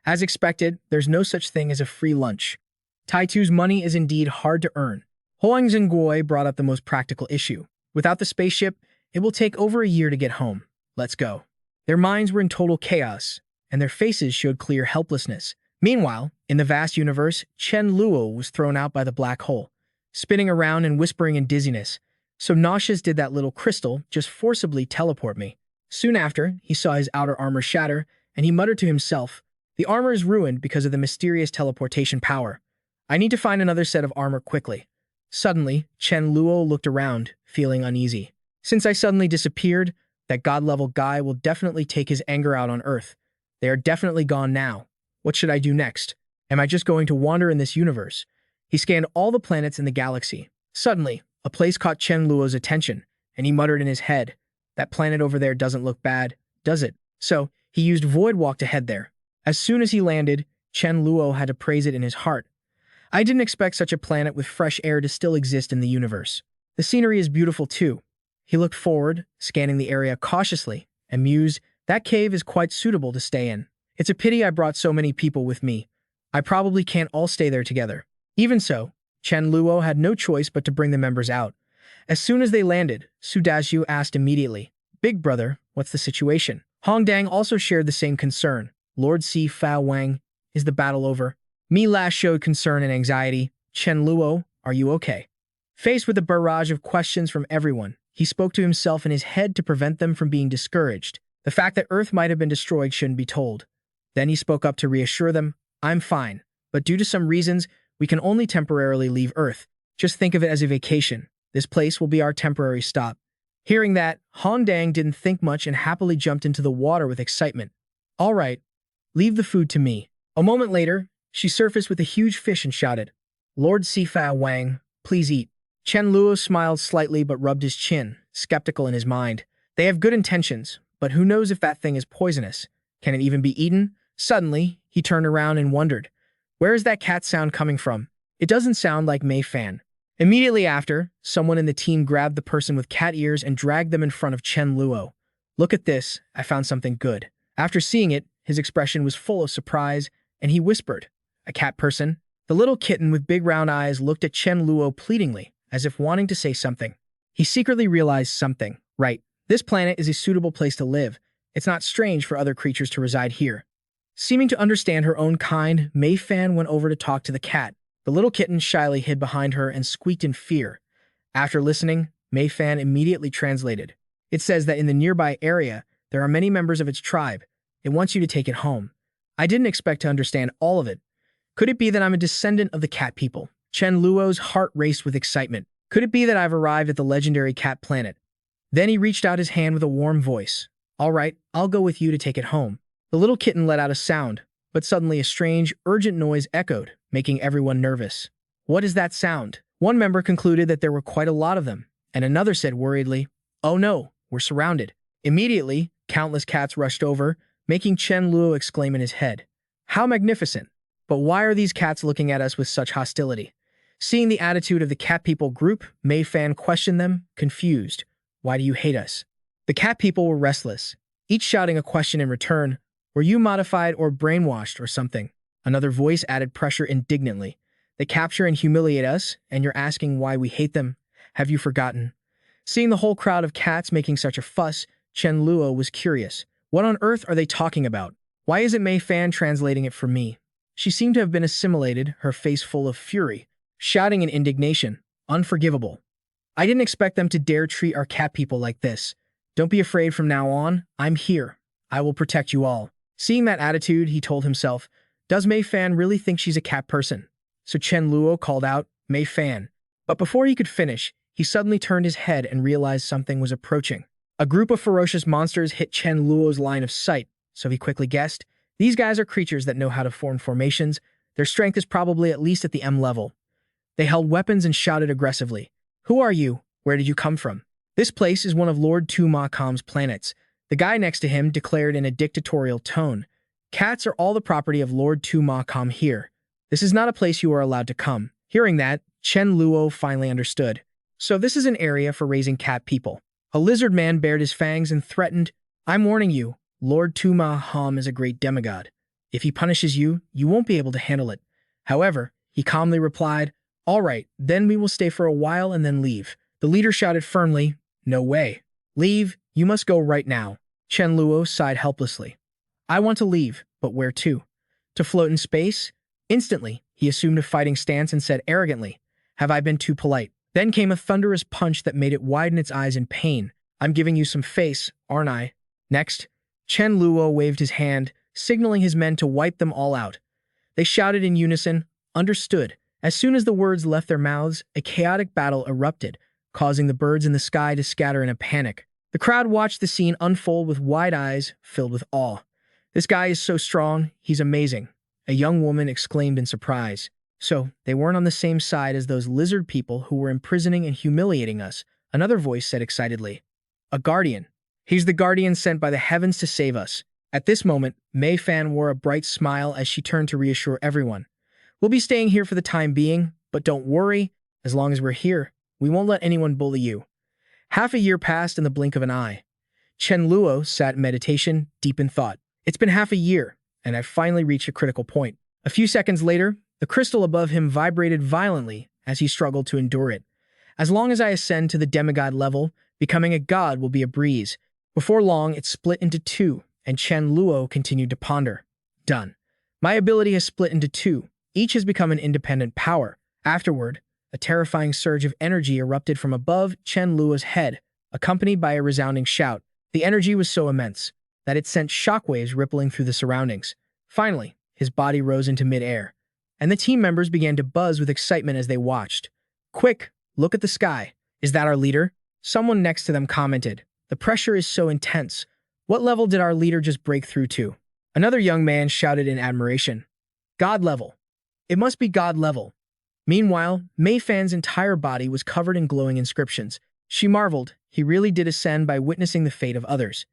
As expected, there's no such thing as a free lunch. Taitu's money is indeed hard to earn. Hoang Zhenguoi brought up the most practical issue. Without the spaceship, it will take over a year to get home. Let's go. Their minds were in total chaos. and their faces showed clear helplessness. Meanwhile, in the vast universe, Chen Luo was thrown out by the black hole, spinning around and whispering in dizziness. So nauseous did that little crystal just forcibly teleport me. Soon after, he saw his outer armor shatter, and he muttered to himself, "The armor is ruined because of the mysterious teleportation power. I need to find another set of armor quickly." Suddenly, Chen Luo looked around, feeling uneasy. Since I suddenly disappeared, that god-level guy will definitely take his anger out on Earth. They are definitely gone now. What should I do next? Am I just going to wander in this universe? He scanned all the planets in the galaxy. Suddenly, a place caught Chen Luo's attention, and he muttered in his head, "That planet over there doesn't look bad, does it?" So, he used Void Walk to head there. As soon as he landed, Chen Luo had to praise it in his heart. I didn't expect such a planet with fresh air to still exist in the universe. The scenery is beautiful too. He looked forward, scanning the area cautiously, and mused, "That cave is quite suitable to stay in. It's a pity I brought so many people with me. I probably can't all stay there together." Even so, Chen Luo had no choice but to bring the members out. As soon as they landed, Su Dazhu asked immediately, "Big brother, what's the situation?" Hong Dang also shared the same concern. "Lord Si Fao Wang, is the battle over?" Mi La showed concern and anxiety. "Chen Luo, are you okay?" Faced with a barrage of questions from everyone, he spoke to himself in his head to prevent them from being discouraged. The fact that Earth might have been destroyed shouldn't be told. Then he spoke up to reassure them, "I'm fine, but due to some reasons, we can only temporarily leave Earth. Just think of it as a vacation. This place will be our temporary stop." Hearing that, Hong Dang didn't think much and happily jumped into the water with excitement. "All right, leave the food to me." A moment later, she surfaced with a huge fish and shouted, "Lord Sifao Wang, please eat." Chen Luo smiled slightly but rubbed his chin, skeptical in his mind. They have good intentions, but who knows if that thing is poisonous? Can it even be eaten? Suddenly, he turned around and wondered, where is that cat sound coming from? It doesn't sound like Mei Fan. Immediately after, someone in the team grabbed the person with cat ears and dragged them in front of Chen Luo. "Look at this, I found something good." After seeing it, his expression was full of surprise, and he whispered, "A cat person?" The little kitten with big round eyes looked at Chen Luo pleadingly, as if wanting to say something. He secretly realized something. Right, this planet is a suitable place to live. It's not strange for other creatures to reside here. Seeming to understand her own kind, Mei Fan went over to talk to the cat. The little kitten shyly hid behind her and squeaked in fear. After listening, Mei Fan immediately translated. "It says that in the nearby area, there are many members of its tribe. It wants you to take it home." I didn't expect to understand all of it. Could it be that I'm a descendant of the cat people? Chen Luo's heart raced with excitement. Could it be that I've arrived at the legendary cat planet? Then he reached out his hand with a warm voice. "All right, I'll go with you to take it home." The little kitten let out a sound, but suddenly a strange, urgent noise echoed, making everyone nervous. "What is that sound?" One member concluded that there were quite a lot of them, and another said worriedly, "Oh no, we're surrounded." Immediately, countless cats rushed over, making Chen Luo exclaim in his head, "How magnificent! But why are these cats looking at us with such hostility?" Seeing the attitude of the cat people group, Mei Fan questioned them, confused. "Why do you hate us?" The cat people were restless, each shouting a question in return. "Were you modified or brainwashed or something?" Another voice added pressure indignantly. "They capture and humiliate us, and you're asking why we hate them? Have you forgotten?" Seeing the whole crowd of cats making such a fuss, Chen Luo was curious. What on earth are they talking about? Why isn't Mei Fan translating it for me? She seemed to have been assimilated, her face full of fury, shouting in indignation. Unforgivable. I didn't expect them to dare treat our cat people like this. Don't be afraid from now on. I'm here. I will protect you all. Seeing that attitude, he told himself, does Mei Fan really think she's a cat person? So Chen Luo called out, "Mei Fan." But before he could finish, he suddenly turned his head and realized something was approaching. A group of ferocious monsters hit Chen Luo's line of sight, so he quickly guessed, these guys are creatures that know how to form formations. Their strength is probably at least at the M level. They held weapons and shouted aggressively. "Who are you? Where did you come from?" "This place is one of Lord Tu Ma Kam's planets." The guy next to him declared in a dictatorial tone, "Cats are all the property of Lord Tu Ma Kam here. This is not a place you are allowed to come." Hearing that, Chen Luo finally understood. So this is an area for raising cat people. A lizard man bared his fangs and threatened, "I'm warning you, Lord Tu Ma Ham is a great demigod. If he punishes you, you won't be able to handle it." However, he calmly replied, "All right, then we will stay for a while and then leave." The leader shouted firmly, "No way. Leave, you must go right now." Chen Luo sighed helplessly. I want to leave, but where to? To float in space? Instantly, he assumed a fighting stance and said arrogantly, "Have I been too polite?" Then came a thunderous punch that made it widen its eyes in pain. "I'm giving you some face, aren't I?" Next, Chen Luo waved his hand, signaling his men to wipe them all out. They shouted in unison, "Understood." As soon as the words left their mouths, a chaotic battle erupted, causing the birds in the sky to scatter in a panic. The crowd watched the scene unfold with wide eyes filled with awe. "This guy is so strong, he's amazing," a young woman exclaimed in surprise. "So, they weren't on the same side as those lizard people who were imprisoning and humiliating us," another voice said excitedly. "A guardian. He's the guardian sent by the heavens to save us." At this moment, Mei Fan wore a bright smile as she turned to reassure everyone. "We'll be staying here for the time being, but don't worry. As long as we're here, we won't let anyone bully you." Half a year passed in the blink of an eye. Chen Luo sat in meditation, deep in thought. "It's been half a year, and I've finally reached a critical point." A few seconds later, the crystal above him vibrated violently as he struggled to endure it. "As long as I ascend to the demigod level, becoming a god will be a breeze." Before long, it split into two, and Chen Luo continued to ponder. "Done. My ability has split into two. Each has become an independent power." Afterward, a terrifying surge of energy erupted from above Chen Luo's head, accompanied by a resounding shout. The energy was so immense that it sent shockwaves rippling through the surroundings. Finally, his body rose into midair, and the team members began to buzz with excitement as they watched. "Quick, look at the sky. Is that our leader?" Someone next to them commented. "The pressure is so intense. What level did our leader just break through to?" Another young man shouted in admiration. "God level. It must be God level." Meanwhile, Mei Fan's entire body was covered in glowing inscriptions. She marveled, he really did ascend by witnessing the fate of others.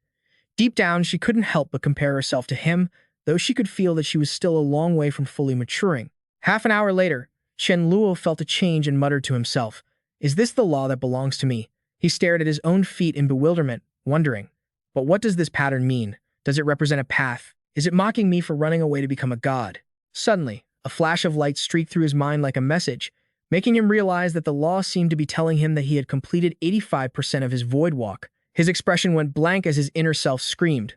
Deep down, she couldn't help but compare herself to him, though she could feel that she was still a long way from fully maturing. Half an hour later, Chen Luo felt a change and muttered to himself, "Is this the law that belongs to me?" He stared at his own feet in bewilderment, wondering, "But what does this pattern mean? Does it represent a path? Is it mocking me for running away to become a god?" Suddenly, a flash of light streaked through his mind like a message, making him realize that the law seemed to be telling him that he had completed 85% of his void walk. His expression went blank as his inner self screamed,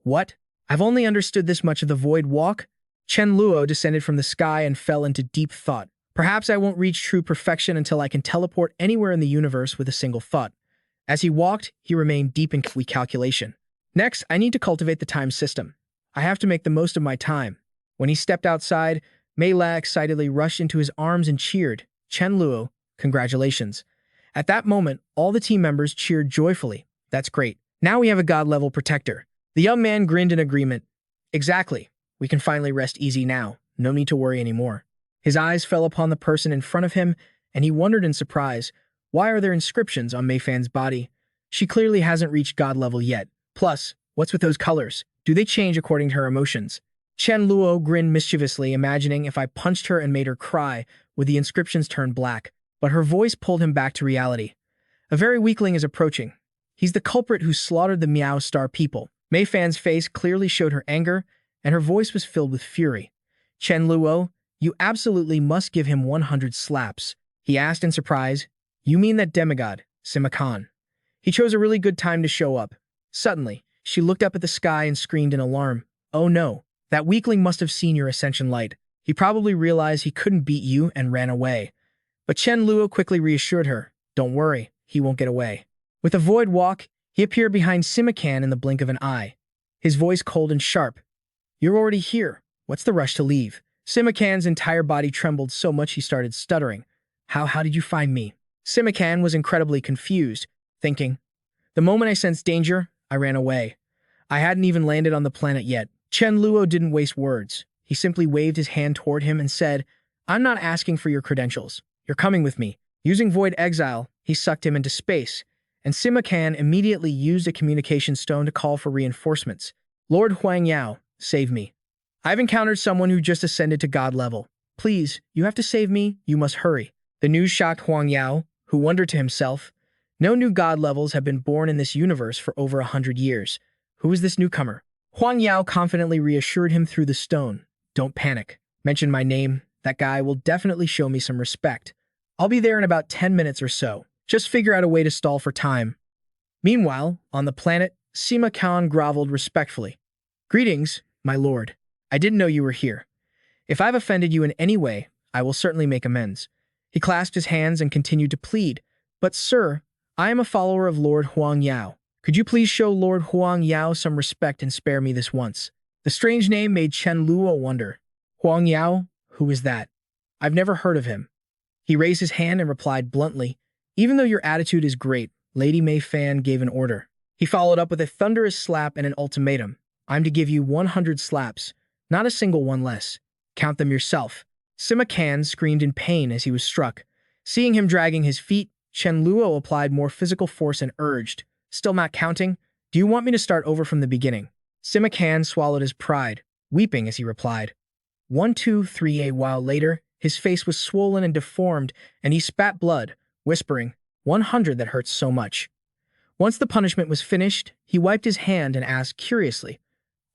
"What? I've only understood this much of the void walk?" Chen Luo descended from the sky and fell into deep thought. "Perhaps I won't reach true perfection until I can teleport anywhere in the universe with a single thought." As he walked, he remained deep in calculation. "Next, I need to cultivate the time system. I have to make the most of my time." When he stepped outside, Mei La excitedly rushed into his arms and cheered, "Chen Luo, congratulations." At that moment, all the team members cheered joyfully. "That's great. Now we have a god-level protector." The young man grinned in agreement. "Exactly. We can finally rest easy now. No need to worry anymore." His eyes fell upon the person in front of him, and he wondered in surprise, why are there inscriptions on Mei Fan's body? She clearly hasn't reached god level yet. Plus, what's with those colors? Do they change according to her emotions? Chen Luo grinned mischievously, imagining if I punched her and made her cry, would the inscriptions turn black? But her voice pulled him back to reality. "A very weakling is approaching. He's the culprit who slaughtered the Meow Star people." Mei Fan's face clearly showed her anger, and her voice was filled with fury. "Chen Luo, you absolutely must give him 100 slaps." He asked in surprise, "You mean that demigod, Sima Khan? He chose a really good time to show up." Suddenly, she looked up at the sky and screamed in alarm, "Oh no, that weakling must have seen your ascension light. He probably realized he couldn't beat you and ran away." But Chen Luo quickly reassured her, "Don't worry, he won't get away." With a void walk, he appeared behind Sima Khan in the blink of an eye. His voice cold and sharp, "You're already here. What's the rush to leave?" Sima Khan's entire body trembled so much he started stuttering. How did you find me?" Sima Khan was incredibly confused, thinking, "The moment I sensed danger, I ran away. I hadn't even landed on the planet yet." Chen Luo didn't waste words. He simply waved his hand toward him and said, "I'm not asking for your credentials. You're coming with me." Using Void Exile, he sucked him into space, and Sima Khan immediately used a communication stone to call for reinforcements. "Lord Huang Yao, save me. I've encountered someone who just ascended to god level. Please, you have to save me. You must hurry." The news shocked Huang Yao, who wondered to himself, "No new god levels have been born in this universe for over 100 years. Who is this newcomer?" Huang Yao confidently reassured him through the stone, "Don't panic. Mention my name. That guy will definitely show me some respect. I'll be there in about 10 minutes or so. Just figure out a way to stall for time." Meanwhile, on the planet, Sima Khan groveled respectfully. Greetings, my lord. I didn't know you were here. If I've offended you in any way, I will certainly make amends. He clasped his hands and continued to plead. But sir, I am a follower of Lord Huang Yao. Could you please show Lord Huang Yao some respect and spare me this once? The strange name made Chen Luo wonder. Huang Yao? Who is that? I've never heard of him. He raised his hand and replied bluntly, even though your attitude is great, Lady Mei Fan gave an order. He followed up with a thunderous slap and an ultimatum. I'm to give you 100 slaps, not a single one less. Count them yourself. Sima Can screamed in pain as he was struck. Seeing him dragging his feet, Chen Luo applied more physical force and urged, still not counting? Do you want me to start over from the beginning? Sima Can swallowed his pride, weeping as he replied. 1, 2, 3. A while later, his face was swollen and deformed, and he spat blood, whispering, 100 that hurts so much. Once the punishment was finished, he wiped his hand and asked curiously,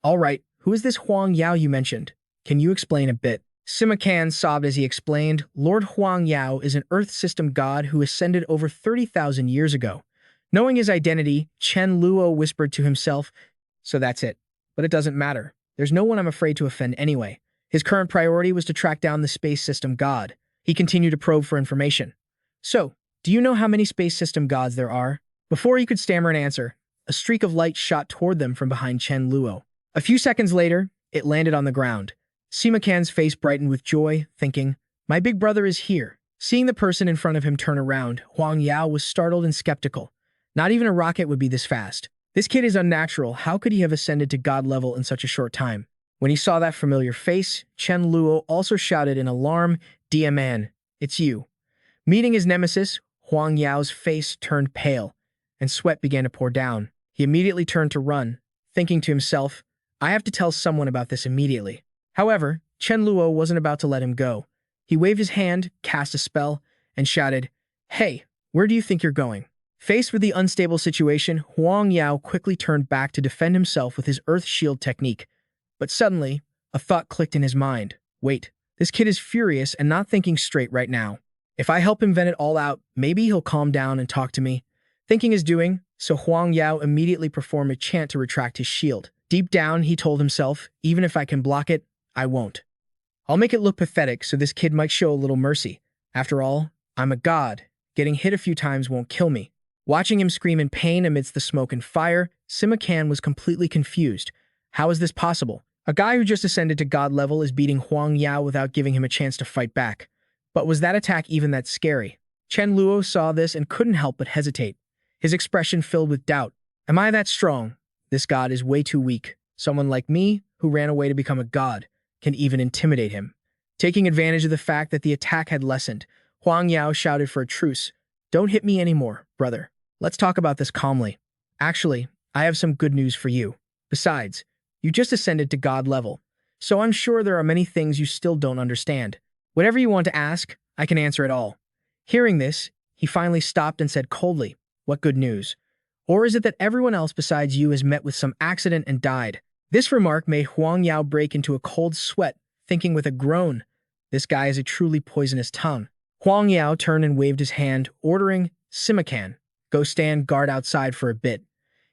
all right, who is this Huang Yao you mentioned? Can you explain a bit? Sima Can sobbed as he explained, Lord Huang Yao is an Earth system god who ascended over 30,000 years ago. Knowing his identity, Chen Luo whispered to himself, so that's it. But it doesn't matter. There's no one I'm afraid to offend anyway. His current priority was to track down the space system god. He continued to probe for information. So, do you know how many space system gods there are? Before he could stammer an answer, a streak of light shot toward them from behind Chen Luo. A few seconds later, it landed on the ground. Sima Can's face brightened with joy, thinking, my big brother is here. Seeing the person in front of him turn around, Huang Yao was startled and skeptical. Not even a rocket would be this fast. This kid is unnatural. How could he have ascended to god level in such a short time? When he saw that familiar face, Chen Luo also shouted in alarm, Dear man, it's you. Meeting his nemesis, Huang Yao's face turned pale, and sweat began to pour down. He immediately turned to run, thinking to himself, I have to tell someone about this immediately. However, Chen Luo wasn't about to let him go. He waved his hand, cast a spell, and shouted, Hey, where do you think you're going? Faced with the unstable situation, Huang Yao quickly turned back to defend himself with his Earth Shield technique. But suddenly, a thought clicked in his mind. Wait, this kid is furious and not thinking straight right now. If I help him vent it all out, maybe he'll calm down and talk to me. Thinking is doing, so Huang Yao immediately performed a chant to retract his shield. Deep down, he told himself, even if I can block it, I won't. I'll make it look pathetic so this kid might show a little mercy. After all, I'm a god. Getting hit a few times won't kill me. Watching him scream in pain amidst the smoke and fire, Sima Can was completely confused. How is this possible? A guy who just ascended to god level is beating Huang Yao without giving him a chance to fight back. But was that attack even that scary? Chen Luo saw this and couldn't help but hesitate. His expression filled with doubt. Am I that strong? This god is way too weak. Someone like me, who ran away to become a god, can even intimidate him. Taking advantage of the fact that the attack had lessened, Huang Yao shouted for a truce. Don't hit me anymore, brother. Let's talk about this calmly. Actually, I have some good news for you. Besides, you just ascended to god level, so I'm sure there are many things you still don't understand. Whatever you want to ask, I can answer it all. Hearing this, he finally stopped and said coldly, what good news? Or is it that everyone else besides you has met with some accident and died? This remark made Huang Yao break into a cold sweat, thinking with a groan, this guy has a truly poisonous tongue. Huang Yao turned and waved his hand, ordering, Sima Can, go stand guard outside for a bit.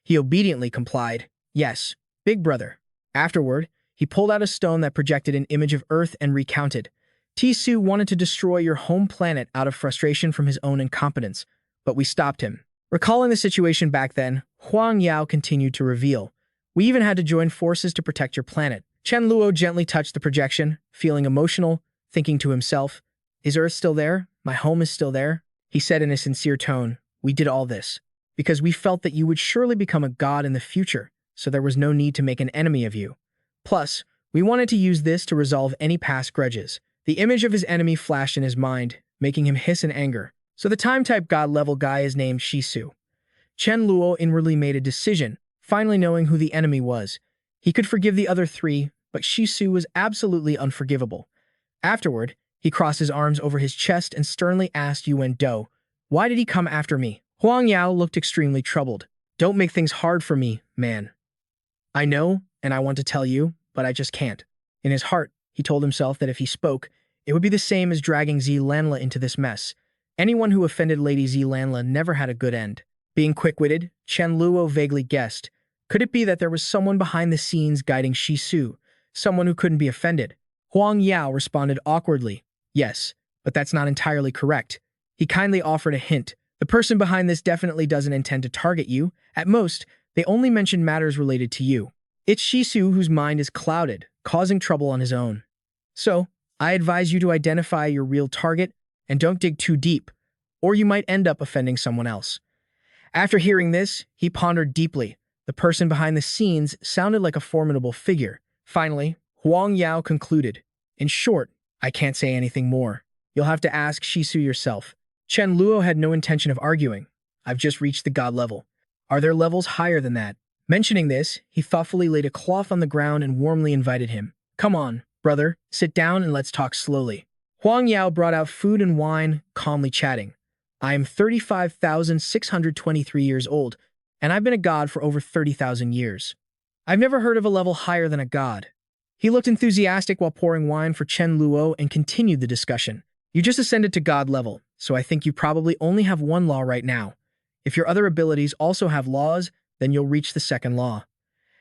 He obediently complied, yes, big brother. Afterward, he pulled out a stone that projected an image of Earth and recounted. Tisu wanted to destroy your home planet out of frustration from his own incompetence, but we stopped him. Recalling the situation back then, Huang Yao continued to reveal, we even had to join forces to protect your planet. Chen Luo gently touched the projection, feeling emotional, thinking to himself, is Earth still there? My home is still there? He said in a sincere tone, we did all this because we felt that you would surely become a god in the future, so there was no need to make an enemy of you. Plus, we wanted to use this to resolve any past grudges. The image of his enemy flashed in his mind, making him hiss in anger. So the time-type god-level guy is named Shisu. Chen Luo inwardly made a decision, finally knowing who the enemy was. He could forgive the other three, but Shisu was absolutely unforgivable. Afterward, he crossed his arms over his chest and sternly asked Yuan Do, why did he come after me? Huang Yao looked extremely troubled. Don't make things hard for me, man. I know, and I want to tell you, but I just can't. In his heart, he told himself that if he spoke, it would be the same as dragging Zilanla into this mess. Anyone who offended Lady Zilanla never had a good end. Being quick-witted, Chen Luo vaguely guessed, Could it be that there was someone behind the scenes guiding Shisu, someone who couldn't be offended? Huang Yao responded awkwardly, yes, but that's not entirely correct. He kindly offered a hint. The person behind this definitely doesn't intend to target you. At most, they only mention matters related to you. It's Shisu whose mind is clouded, causing trouble on his own. So, I advise you to identify your real target and don't dig too deep, or you might end up offending someone else. After hearing this, he pondered deeply. The person behind the scenes sounded like a formidable figure. Finally, Huang Yao concluded, in short, I can't say anything more. You'll have to ask Shisu yourself. Chen Luo had no intention of arguing. I've just reached the god level. Are there levels higher than that? Mentioning this, he thoughtfully laid a cloth on the ground and warmly invited him. Come on, brother, sit down and let's talk slowly. Huang Yao brought out food and wine, calmly chatting. I am 35,623 years old, and I've been a god for over 30,000 years. I've never heard of a level higher than a god. He looked enthusiastic while pouring wine for Chen Luo and continued the discussion. You just ascended to god level, so I think you probably only have one law right now. If your other abilities also have laws, then you'll reach the second law.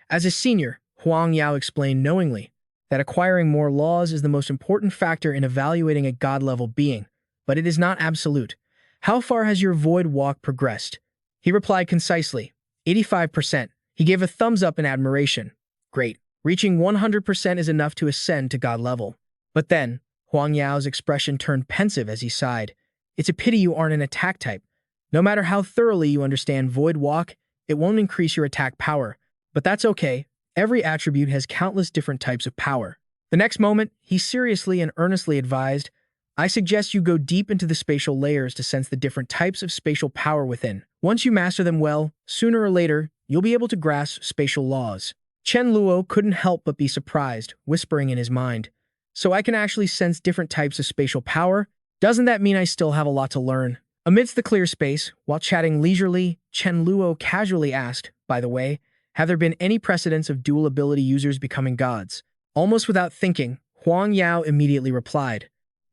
As a senior, Huang Yao explained knowingly that acquiring more laws is the most important factor in evaluating a god-level being, but it is not absolute. How far has your void walk progressed? He replied concisely, 85%. He gave a thumbs up in admiration. Great. Reaching 100% is enough to ascend to god level. But then, Huang Yao's expression turned pensive as he sighed. It's a pity you aren't an attack type. No matter how thoroughly you understand void walk, it won't increase your attack power. But that's okay. Every attribute has countless different types of power. The next moment, he seriously and earnestly advised, I suggest you go deep into the spatial layers to sense the different types of spatial power within. Once you master them well, sooner or later, you'll be able to grasp spatial laws. Chen Luo couldn't help but be surprised, whispering in his mind, so I can actually sense different types of spatial power? Doesn't that mean I still have a lot to learn? Amidst the clear space, while chatting leisurely, Chen Luo casually asked, by the way, have there been any precedents of dual ability users becoming gods? Almost without thinking, Huang Yao immediately replied,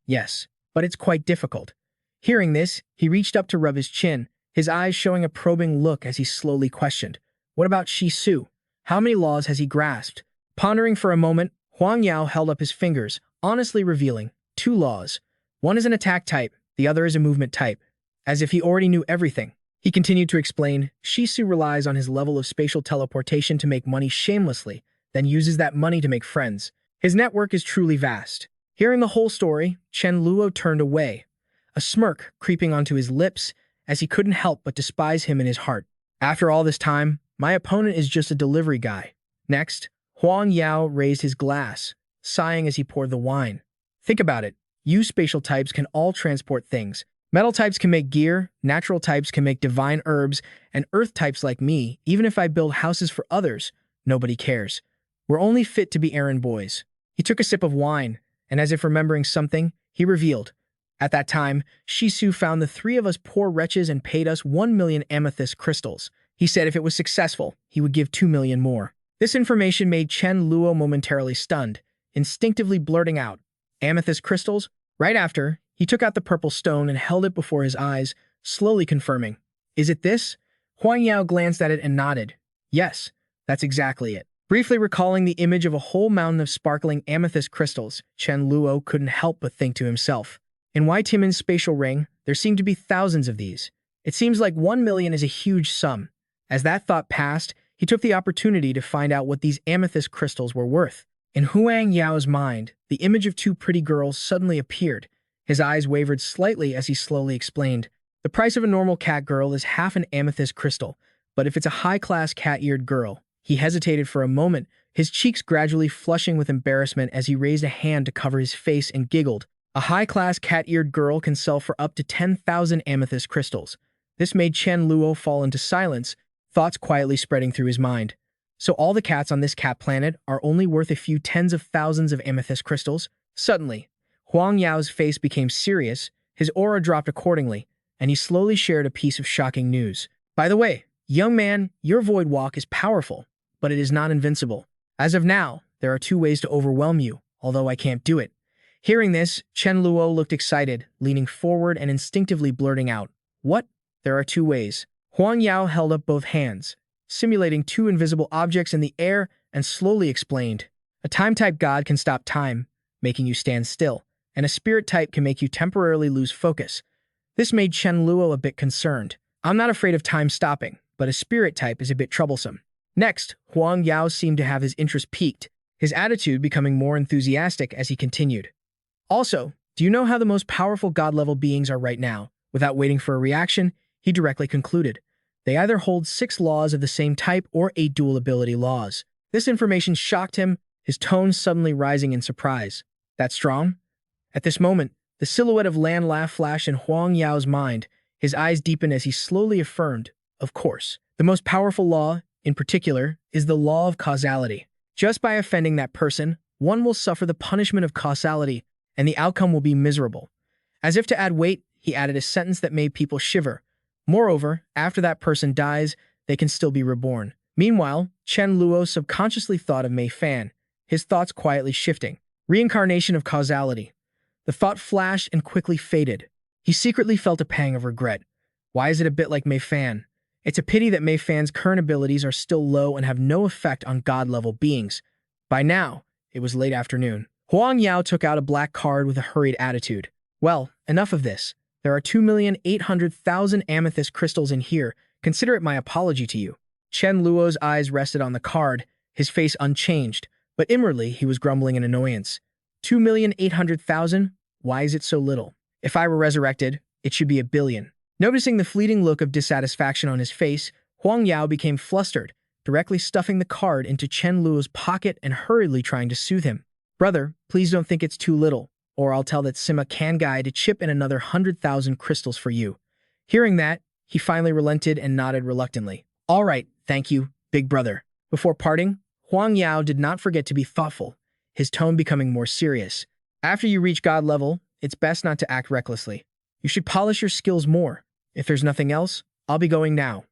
yes, but it's quite difficult. Hearing this, he reached up to rub his chin, his eyes showing a probing look as he slowly questioned, what about Shisu? How many laws has he grasped? Pondering for a moment, Huang Yao held up his fingers, honestly revealing 2 laws. One is an attack type, the other is a movement type. As if he already knew everything. He continued to explain, Shisu relies on his level of spatial teleportation to make money shamelessly, then uses that money to make friends. His network is truly vast. Hearing the whole story, Chen Luo turned away, a smirk creeping onto his lips as he couldn't help but despise him in his heart. After all this time, my opponent is just a delivery guy. Next, Huang Yao raised his glass, sighing as he poured the wine. Think about it. You spatial types can all transport things. Metal types can make gear, natural types can make divine herbs, and earth types like me, even if I build houses for others, nobody cares. We're only fit to be errand boys. He took a sip of wine, and as if remembering something, he revealed. At that time, Shisu found the 3 of us poor wretches and paid us 1 million amethyst crystals. He said if it was successful, he would give 2 million more. This information made Chen Luo momentarily stunned, instinctively blurting out, amethyst crystals? Right after, he took out the purple stone and held it before his eyes, slowly confirming. Is it this? Huang Yao glanced at it and nodded. Yes, that's exactly it. Briefly recalling the image of a whole mountain of sparkling amethyst crystals, Chen Luo couldn't help but think to himself. In Wai Timin's spatial ring, there seem to be thousands of these. It seems like 1 million is a huge sum. As that thought passed, he took the opportunity to find out what these amethyst crystals were worth. In Huang Yao's mind, the image of 2 pretty girls suddenly appeared. His eyes wavered slightly as he slowly explained. The price of a normal cat girl is half an amethyst crystal, but if it's a high-class cat-eared girl, he hesitated for a moment, his cheeks gradually flushing with embarrassment as he raised a hand to cover his face and giggled. A high-class cat-eared girl can sell for up to 10,000 amethyst crystals. This made Chen Luo fall into silence, thoughts quietly spreading through his mind. So all the cats on this cat planet are only worth a few tens of thousands of amethyst crystals? Suddenly, Huang Yao's face became serious, his aura dropped accordingly, and he slowly shared a piece of shocking news. By the way, young man, your void walk is powerful, but it is not invincible. As of now, there are 2 ways to overwhelm you, although I can't do it. Hearing this, Chen Luo looked excited, leaning forward and instinctively blurting out, what? There are 2 ways. Huang Yao held up both hands, simulating two invisible objects in the air, and slowly explained. A time-type god can stop time, making you stand still, and a spirit type can make you temporarily lose focus. This made Chen Luo a bit concerned. I'm not afraid of time stopping, but a spirit type is a bit troublesome. Next, Huang Yao seemed to have his interest piqued, his attitude becoming more enthusiastic as he continued. Also, do you know how the most powerful god-level beings are right now? Without waiting for a reaction, he directly concluded. They either hold 6 laws of the same type or 8 dual ability laws. This information shocked him, his tone suddenly rising in surprise. That strong? At this moment, the silhouette of Lan La flashed in Huang Yao's mind. His eyes deepened as he slowly affirmed, of course. The most powerful law, in particular, is the law of causality. Just by offending that person, one will suffer the punishment of causality, and the outcome will be miserable. As if to add weight, he added a sentence that made people shiver. Moreover, after that person dies, they can still be reborn. Meanwhile, Chen Luo subconsciously thought of Mei Fan, his thoughts quietly shifting. Reincarnation of causality. The thought flashed and quickly faded. He secretly felt a pang of regret. Why is it a bit like Mei Fan? It's a pity that Mei Fan's current abilities are still low and have no effect on god-level beings. By now, it was late afternoon. Huang Yao took out a black card with a hurried attitude. Well, enough of this. There are 2,800,000 amethyst crystals in here. Consider it my apology to you. Chen Luo's eyes rested on the card, his face unchanged, but inwardly he was grumbling in annoyance. 2,800,000? Why is it so little? If I were resurrected, it should be 1 billion. Noticing the fleeting look of dissatisfaction on his face, Huang Yao became flustered, directly stuffing the card into Chen Luo's pocket and hurriedly trying to soothe him. Brother, please don't think it's too little, or I'll tell that Sima Kangai to chip in another 100,000 crystals for you. Hearing that, he finally relented and nodded reluctantly. All right, thank you, big brother. Before parting, Huang Yao did not forget to be thoughtful, his tone becoming more serious. After you reach god level, it's best not to act recklessly. You should polish your skills more. If there's nothing else, I'll be going now.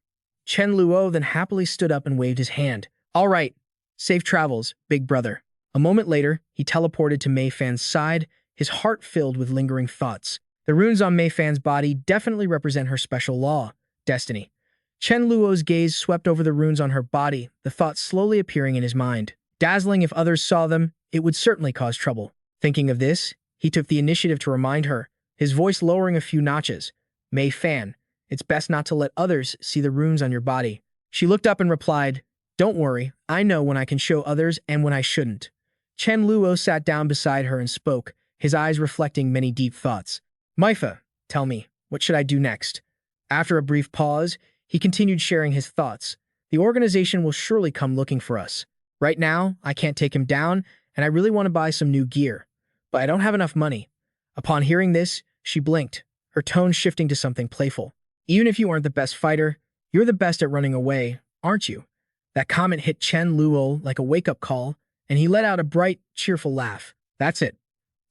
Chen Luo then happily stood up and waved his hand. All right, safe travels, big brother. A moment later, he teleported to Mei Fan's side, his heart filled with lingering thoughts. The runes on Mei Fan's body definitely represent her special law, destiny. Chen Luo's gaze swept over the runes on her body, the thought slowly appearing in his mind. Dazzling if others saw them, it would certainly cause trouble. Thinking of this, he took the initiative to remind her, his voice lowering a few notches. Mei Fan, it's best not to let others see the runes on your body. She looked up and replied, Don't worry, I know when I can show others and when I shouldn't. Chen Luo sat down beside her and spoke, his eyes reflecting many deep thoughts. Maifa, tell me, what should I do next? After a brief pause, he continued sharing his thoughts. The organization will surely come looking for us. Right now, I can't take him down, and I really want to buy some new gear. But I don't have enough money. Upon hearing this, she blinked, her tone shifting to something playful. Even if you aren't the best fighter, you're the best at running away, aren't you? That comment hit Chen Luo like a wake-up call, and he let out a bright, cheerful laugh. That's it.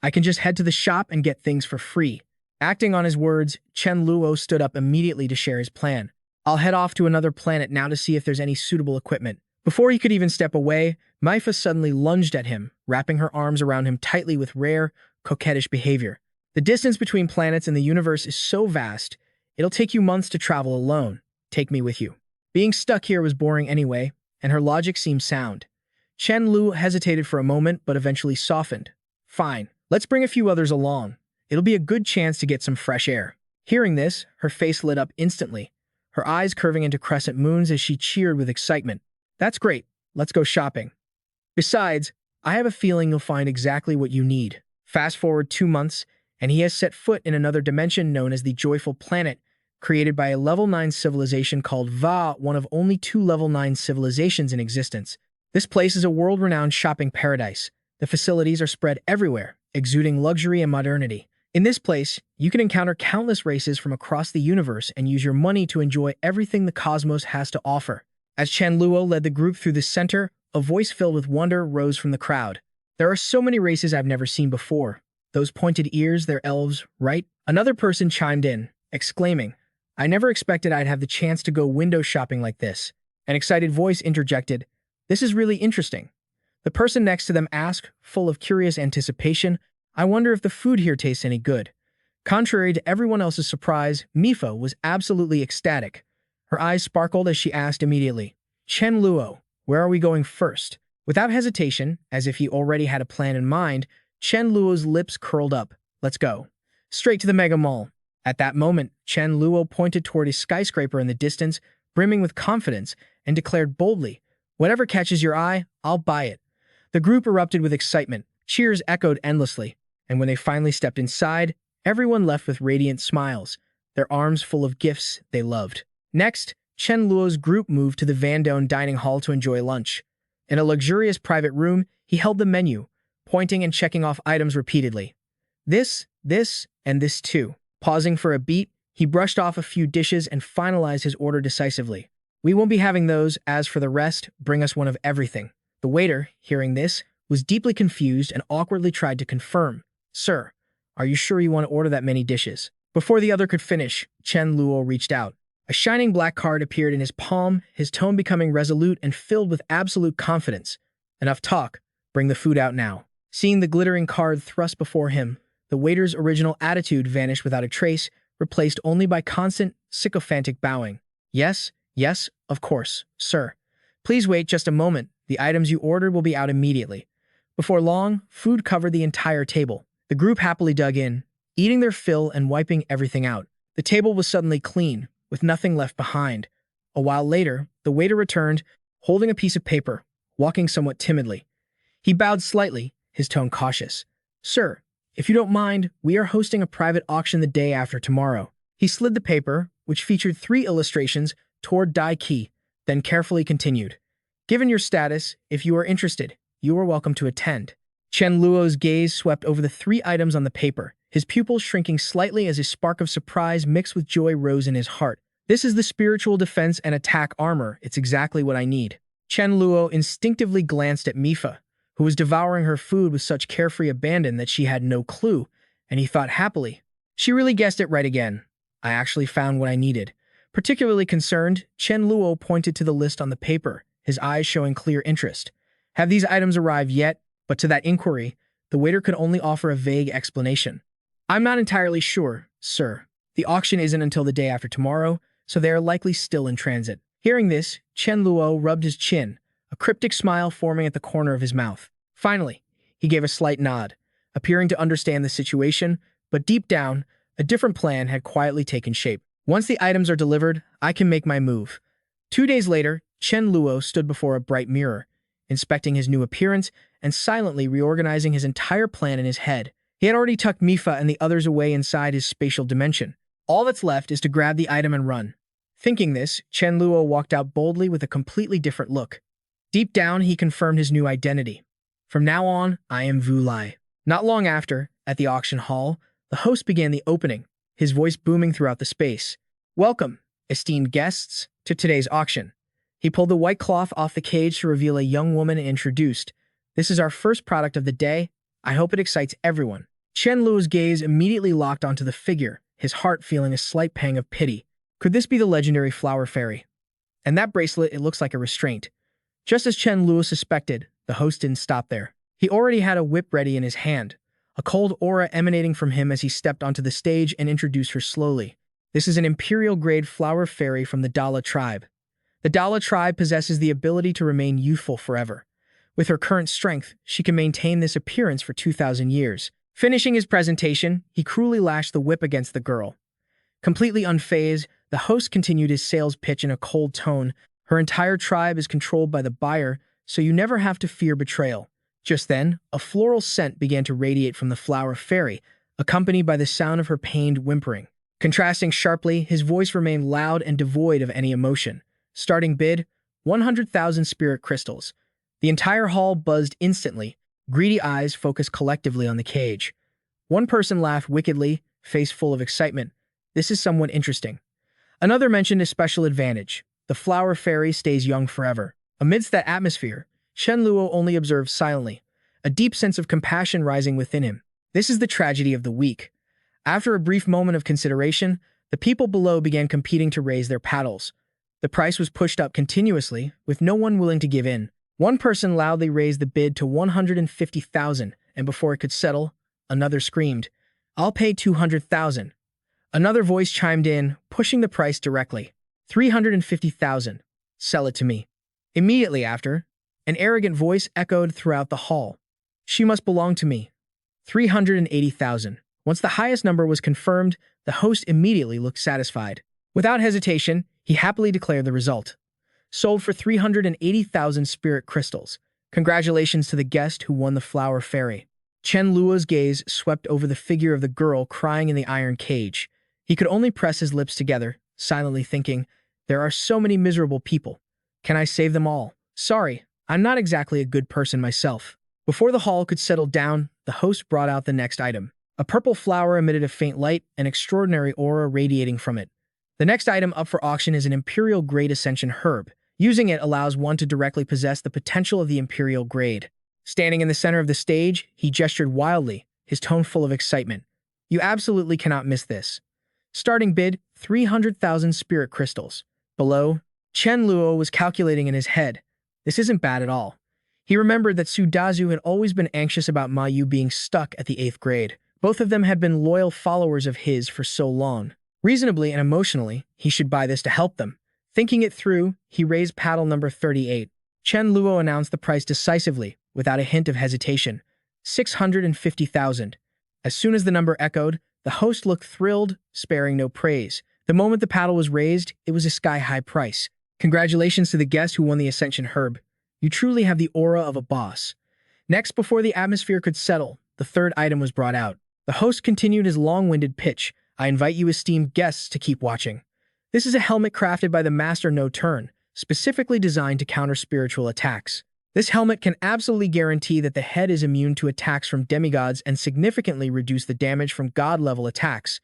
I can just head to the shop and get things for free. Acting on his words, Chen Luo stood up immediately to share his plan. I'll head off to another planet now to see if there's any suitable equipment. Before he could even step away, Maifa suddenly lunged at him, wrapping her arms around him tightly with rare, coquettish behavior. The distance between planets in the universe is so vast, it'll take you months to travel alone. Take me with you. Being stuck here was boring anyway, and her logic seemed sound. Chen Luo hesitated for a moment, but eventually softened. Fine, let's bring a few others along. It'll be a good chance to get some fresh air. Hearing this, her face lit up instantly, her eyes curving into crescent moons as she cheered with excitement. That's great. Let's go shopping. Besides, I have a feeling you'll find exactly what you need. Fast forward 2 months, and he has set foot in another dimension known as the Joyful Planet, created by a level 9 civilization called Va, one of only 2 level 9 civilizations in existence. This place is a world-renowned shopping paradise. The facilities are spread everywhere, exuding luxury and modernity. In this place, you can encounter countless races from across the universe and use your money to enjoy everything the cosmos has to offer. As Chen Luo led the group through the center, a voice filled with wonder rose from the crowd. There are so many races I've never seen before. Those pointed ears, they're elves, right? Another person chimed in, exclaiming, I never expected I'd have the chance to go window shopping like this. An excited voice interjected, This is really interesting. The person next to them asked, full of curious anticipation, I wonder if the food here tastes any good. Contrary to everyone else's surprise, Mifa was absolutely ecstatic. Her eyes sparkled as she asked immediately, Chen Luo, where are we going first? Without hesitation, as if he already had a plan in mind, Chen Luo's lips curled up. Let's go. Straight to the mega mall. At that moment, Chen Luo pointed toward a skyscraper in the distance, brimming with confidence, and declared boldly, "Whatever catches your eye, I'll buy it." The group erupted with excitement. Cheers echoed endlessly, and when they finally stepped inside, everyone left with radiant smiles, their arms full of gifts they loved. Next, Chen Luo's group moved to the Vandone dining hall to enjoy lunch. In a luxurious private room, he held the menu, pointing and checking off items repeatedly. This, and this too. Pausing for a beat, he brushed off a few dishes and finalized his order decisively. "We won't be having those. As for the rest, bring us one of everything." The waiter, hearing this, was deeply confused and awkwardly tried to confirm. "Sir, are you sure you want to order that many dishes?" Before the other could finish, Chen Luo reached out. A shining black card appeared in his palm, his tone becoming resolute and filled with absolute confidence. "Enough talk. Bring the food out now." Seeing the glittering card thrust before him, the waiter's original attitude vanished without a trace, replaced only by constant, sycophantic bowing. Yes, of course, sir. Please wait just a moment. The items you ordered will be out immediately." Before long, food covered the entire table. The group happily dug in, eating their fill and wiping everything out. The table was suddenly clean, with nothing left behind. A while later, the waiter returned, holding a piece of paper, walking somewhat timidly. He bowed slightly, his tone cautious. "Sir, if you don't mind, we are hosting a private auction the day after tomorrow." He slid the paper, which featured 3 illustrations, toward Dai Qi, then carefully continued. "Given your status, if you are interested, you are welcome to attend." Chen Luo's gaze swept over the 3 items on the paper, his pupils shrinking slightly as a spark of surprise mixed with joy rose in his heart. "This is the spiritual defense and attack armor. It's exactly what I need." Chen Luo instinctively glanced at Mifa, who was devouring her food with such carefree abandon that she had no clue, and he thought happily, "She really guessed it right again. I actually found what I needed." Particularly concerned, Chen Luo pointed to the list on the paper, his eyes showing clear interest. "Have these items arrived yet?" But to that inquiry, the waiter could only offer a vague explanation. "I'm not entirely sure, sir. The auction isn't until the day after tomorrow, so they are likely still in transit." Hearing this, Chen Luo rubbed his chin, a cryptic smile forming at the corner of his mouth. Finally, he gave a slight nod, appearing to understand the situation, but deep down, a different plan had quietly taken shape. "Once the items are delivered, I can make my move." 2 days later, Chen Luo stood before a bright mirror, inspecting his new appearance and silently reorganizing his entire plan in his head. He had already tucked Mifa and the others away inside his spatial dimension. All that's left is to grab the item and run. Thinking this, Chen Luo walked out boldly with a completely different look. Deep down, he confirmed his new identity. "From now on, I am Vu Lai." Not long after, at the auction hall, the host began the opening, his voice booming throughout the space. "Welcome, esteemed guests, to today's auction." He pulled the white cloth off the cage to reveal a young woman and introduced, "This is our first product of the day. I hope it excites everyone." Chen Luo's gaze immediately locked onto the figure, his heart feeling a slight pang of pity. Could this be the legendary flower fairy? And that bracelet, it looks like a restraint. Just as Chen Luo suspected, the host didn't stop there. He already had a whip ready in his hand, a cold aura emanating from him as he stepped onto the stage and introduced her slowly. "This is an imperial-grade flower fairy from the Dala tribe. The Dala tribe possesses the ability to remain youthful forever. With her current strength, she can maintain this appearance for 2,000 years. Finishing his presentation, he cruelly lashed the whip against the girl. Completely unfazed, the host continued his sales pitch in a cold tone. "Her entire tribe is controlled by the buyer, so you never have to fear betrayal." Just then, a floral scent began to radiate from the flower fairy, accompanied by the sound of her pained whimpering. Contrasting sharply, his voice remained loud and devoid of any emotion. Starting bid, 100,000 spirit crystals. The entire hall buzzed instantly, greedy eyes focused collectively on the cage. One person laughed wickedly, face full of excitement. "This is somewhat interesting." Another mentioned a special advantage. The flower fairy stays young forever. Amidst that atmosphere, Chen Luo only observed silently, a deep sense of compassion rising within him. This is the tragedy of the weak. After a brief moment of consideration, the people below began competing to raise their paddles. The price was pushed up continuously, with no one willing to give in. One person loudly raised the bid to 150,000, and before it could settle, another screamed, "I'll pay 200,000. Another voice chimed in, pushing the price directly. 350,000. Sell it to me. Immediately after, an arrogant voice echoed throughout the hall. She must belong to me. 380,000. Once the highest number was confirmed, the host immediately looked satisfied. Without hesitation, he happily declared the result. Sold for 380,000 spirit crystals. Congratulations to the guest who won the flower fairy. Chen Luo's gaze swept over the figure of the girl crying in the iron cage. He could only press his lips together, silently thinking, there are so many miserable people. Can I save them all? Sorry, I'm not exactly a good person myself. Before the hall could settle down, the host brought out the next item. A purple flower emitted a faint light, an extraordinary aura radiating from it. The next item up for auction is an Imperial Grade Ascension herb. Using it allows one to directly possess the potential of the Imperial Grade. Standing in the center of the stage, he gestured wildly, his tone full of excitement. You absolutely cannot miss this. Starting bid, 300,000 spirit crystals. Below, Chen Luo was calculating in his head. This isn't bad at all. He remembered that Su Dazu had always been anxious about Ma Yu being stuck at the 8th grade. Both of them had been loyal followers of his for so long. Reasonably and emotionally, he should buy this to help them. Thinking it through, he raised paddle number 38. Chen Luo announced the price decisively, without a hint of hesitation. 650,000. As soon as the number echoed, the host looked thrilled, sparing no praise. The moment the paddle was raised, it was a sky-high price. Congratulations to the guest who won the Ascension herb. You truly have the aura of a boss. Next, before the atmosphere could settle, the third item was brought out. The host continued his long-winded pitch. I invite you esteemed guests to keep watching. This is a helmet crafted by the Master No Turn, specifically designed to counter spiritual attacks. This helmet can absolutely guarantee that the head is immune to attacks from demigods and significantly reduce the damage from god-level attacks.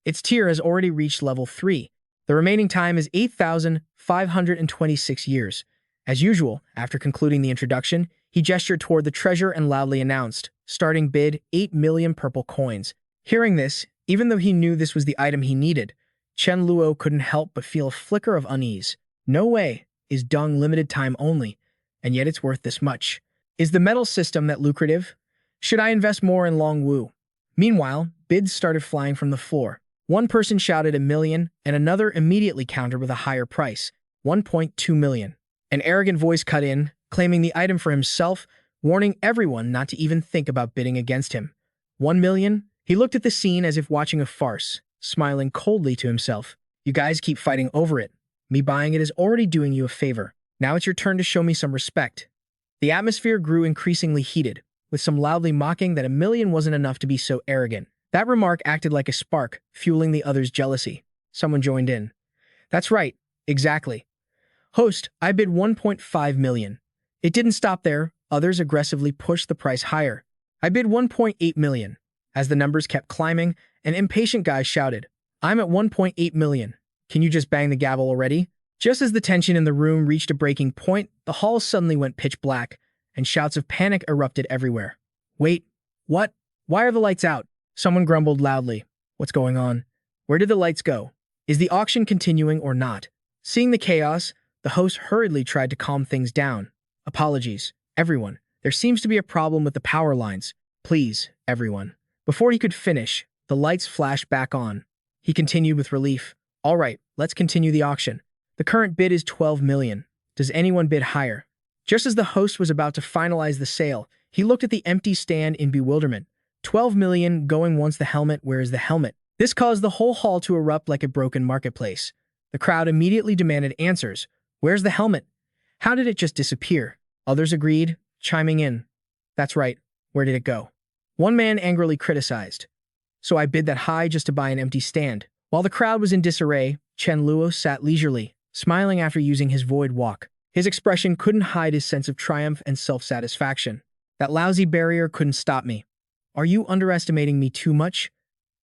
Its tier has already reached level 3. The remaining time is 8,526 years. As usual, after concluding the introduction, he gestured toward the treasure and loudly announced, starting bid, 8 million purple coins. Hearing this, even though he knew this was the item he needed, Chen Luo couldn't help but feel a flicker of unease. No way, is dung limited time only, and yet it's worth this much. Is the metal system that lucrative? Should I invest more in Long Wu? Meanwhile, bids started flying from the floor. One person shouted 1 million, and another immediately countered with a higher price, 1.2 million. An arrogant voice cut in, claiming the item for himself, warning everyone not to even think about bidding against him. 1 million? He looked at the scene as if watching a farce, smiling coldly to himself. You guys keep fighting over it. Me buying it is already doing you a favor. Now it's your turn to show me some respect. The atmosphere grew increasingly heated, with some loudly mocking that 1 million wasn't enough to be so arrogant. That remark acted like a spark, fueling the others' jealousy. Someone joined in. That's right, exactly. Host, I bid 1.5 million. It didn't stop there. Others aggressively pushed the price higher. I bid 1.8 million. As the numbers kept climbing, an impatient guy shouted, I'm at 1.8 million. Can you just bang the gavel already? Just as the tension in the room reached a breaking point, the hall suddenly went pitch black, and shouts of panic erupted everywhere. Wait, what? Why are the lights out? Someone grumbled loudly. What's going on? Where did the lights go? Is the auction continuing or not? Seeing the chaos, the host hurriedly tried to calm things down. Apologies, everyone. There seems to be a problem with the power lines. Please, everyone. Before he could finish, the lights flashed back on. He continued with relief. All right, let's continue the auction. The current bid is 12 million. Does anyone bid higher? Just as the host was about to finalize the sale, he looked at the empty stand in bewilderment. 12 million going once. The helmet, where is the helmet? This caused the whole hall to erupt like a broken marketplace. The crowd immediately demanded answers. Where's the helmet? How did it just disappear? Others agreed, chiming in. That's right. Where did it go? One man angrily criticized. So I bid that high just to buy an empty stand. While the crowd was in disarray, Chen Luo sat leisurely, smiling after using his void walk. His expression couldn't hide his sense of triumph and self-satisfaction. That lousy barrier couldn't stop me. Are you underestimating me too much?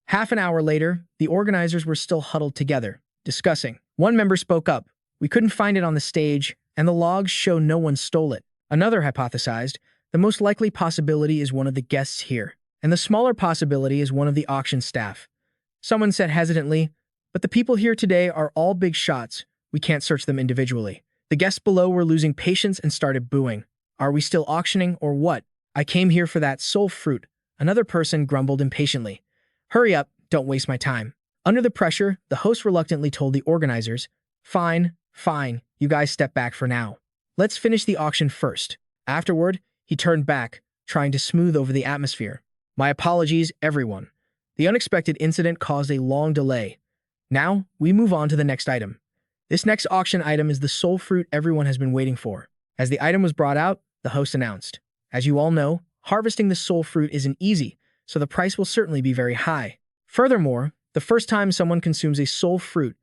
Half an hour later, the organizers were still huddled together, discussing. One member spoke up. We couldn't find it on the stage, and the logs show no one stole it. Another hypothesized. The most likely possibility is one of the guests here, and the smaller possibility is one of the auction staff. Someone said hesitantly, but the people here today are all big shots. We can't search them individually. The guests below were losing patience and started booing. Are we still auctioning or what? I came here for that soul fruit. Another person grumbled impatiently. Hurry up, don't waste my time. Under the pressure, the host reluctantly told the organizers, Fine, you guys step back for now. Let's finish the auction first. Afterward, he turned back, trying to smooth over the atmosphere. My apologies, everyone. The unexpected incident caused a long delay. Now, we move on to the next item. This next auction item is the soul fruit everyone has been waiting for. As the item was brought out, the host announced, "As you all know, harvesting the soul fruit isn't easy, so the price will certainly be very high. Furthermore, the first time someone consumes a soul fruit,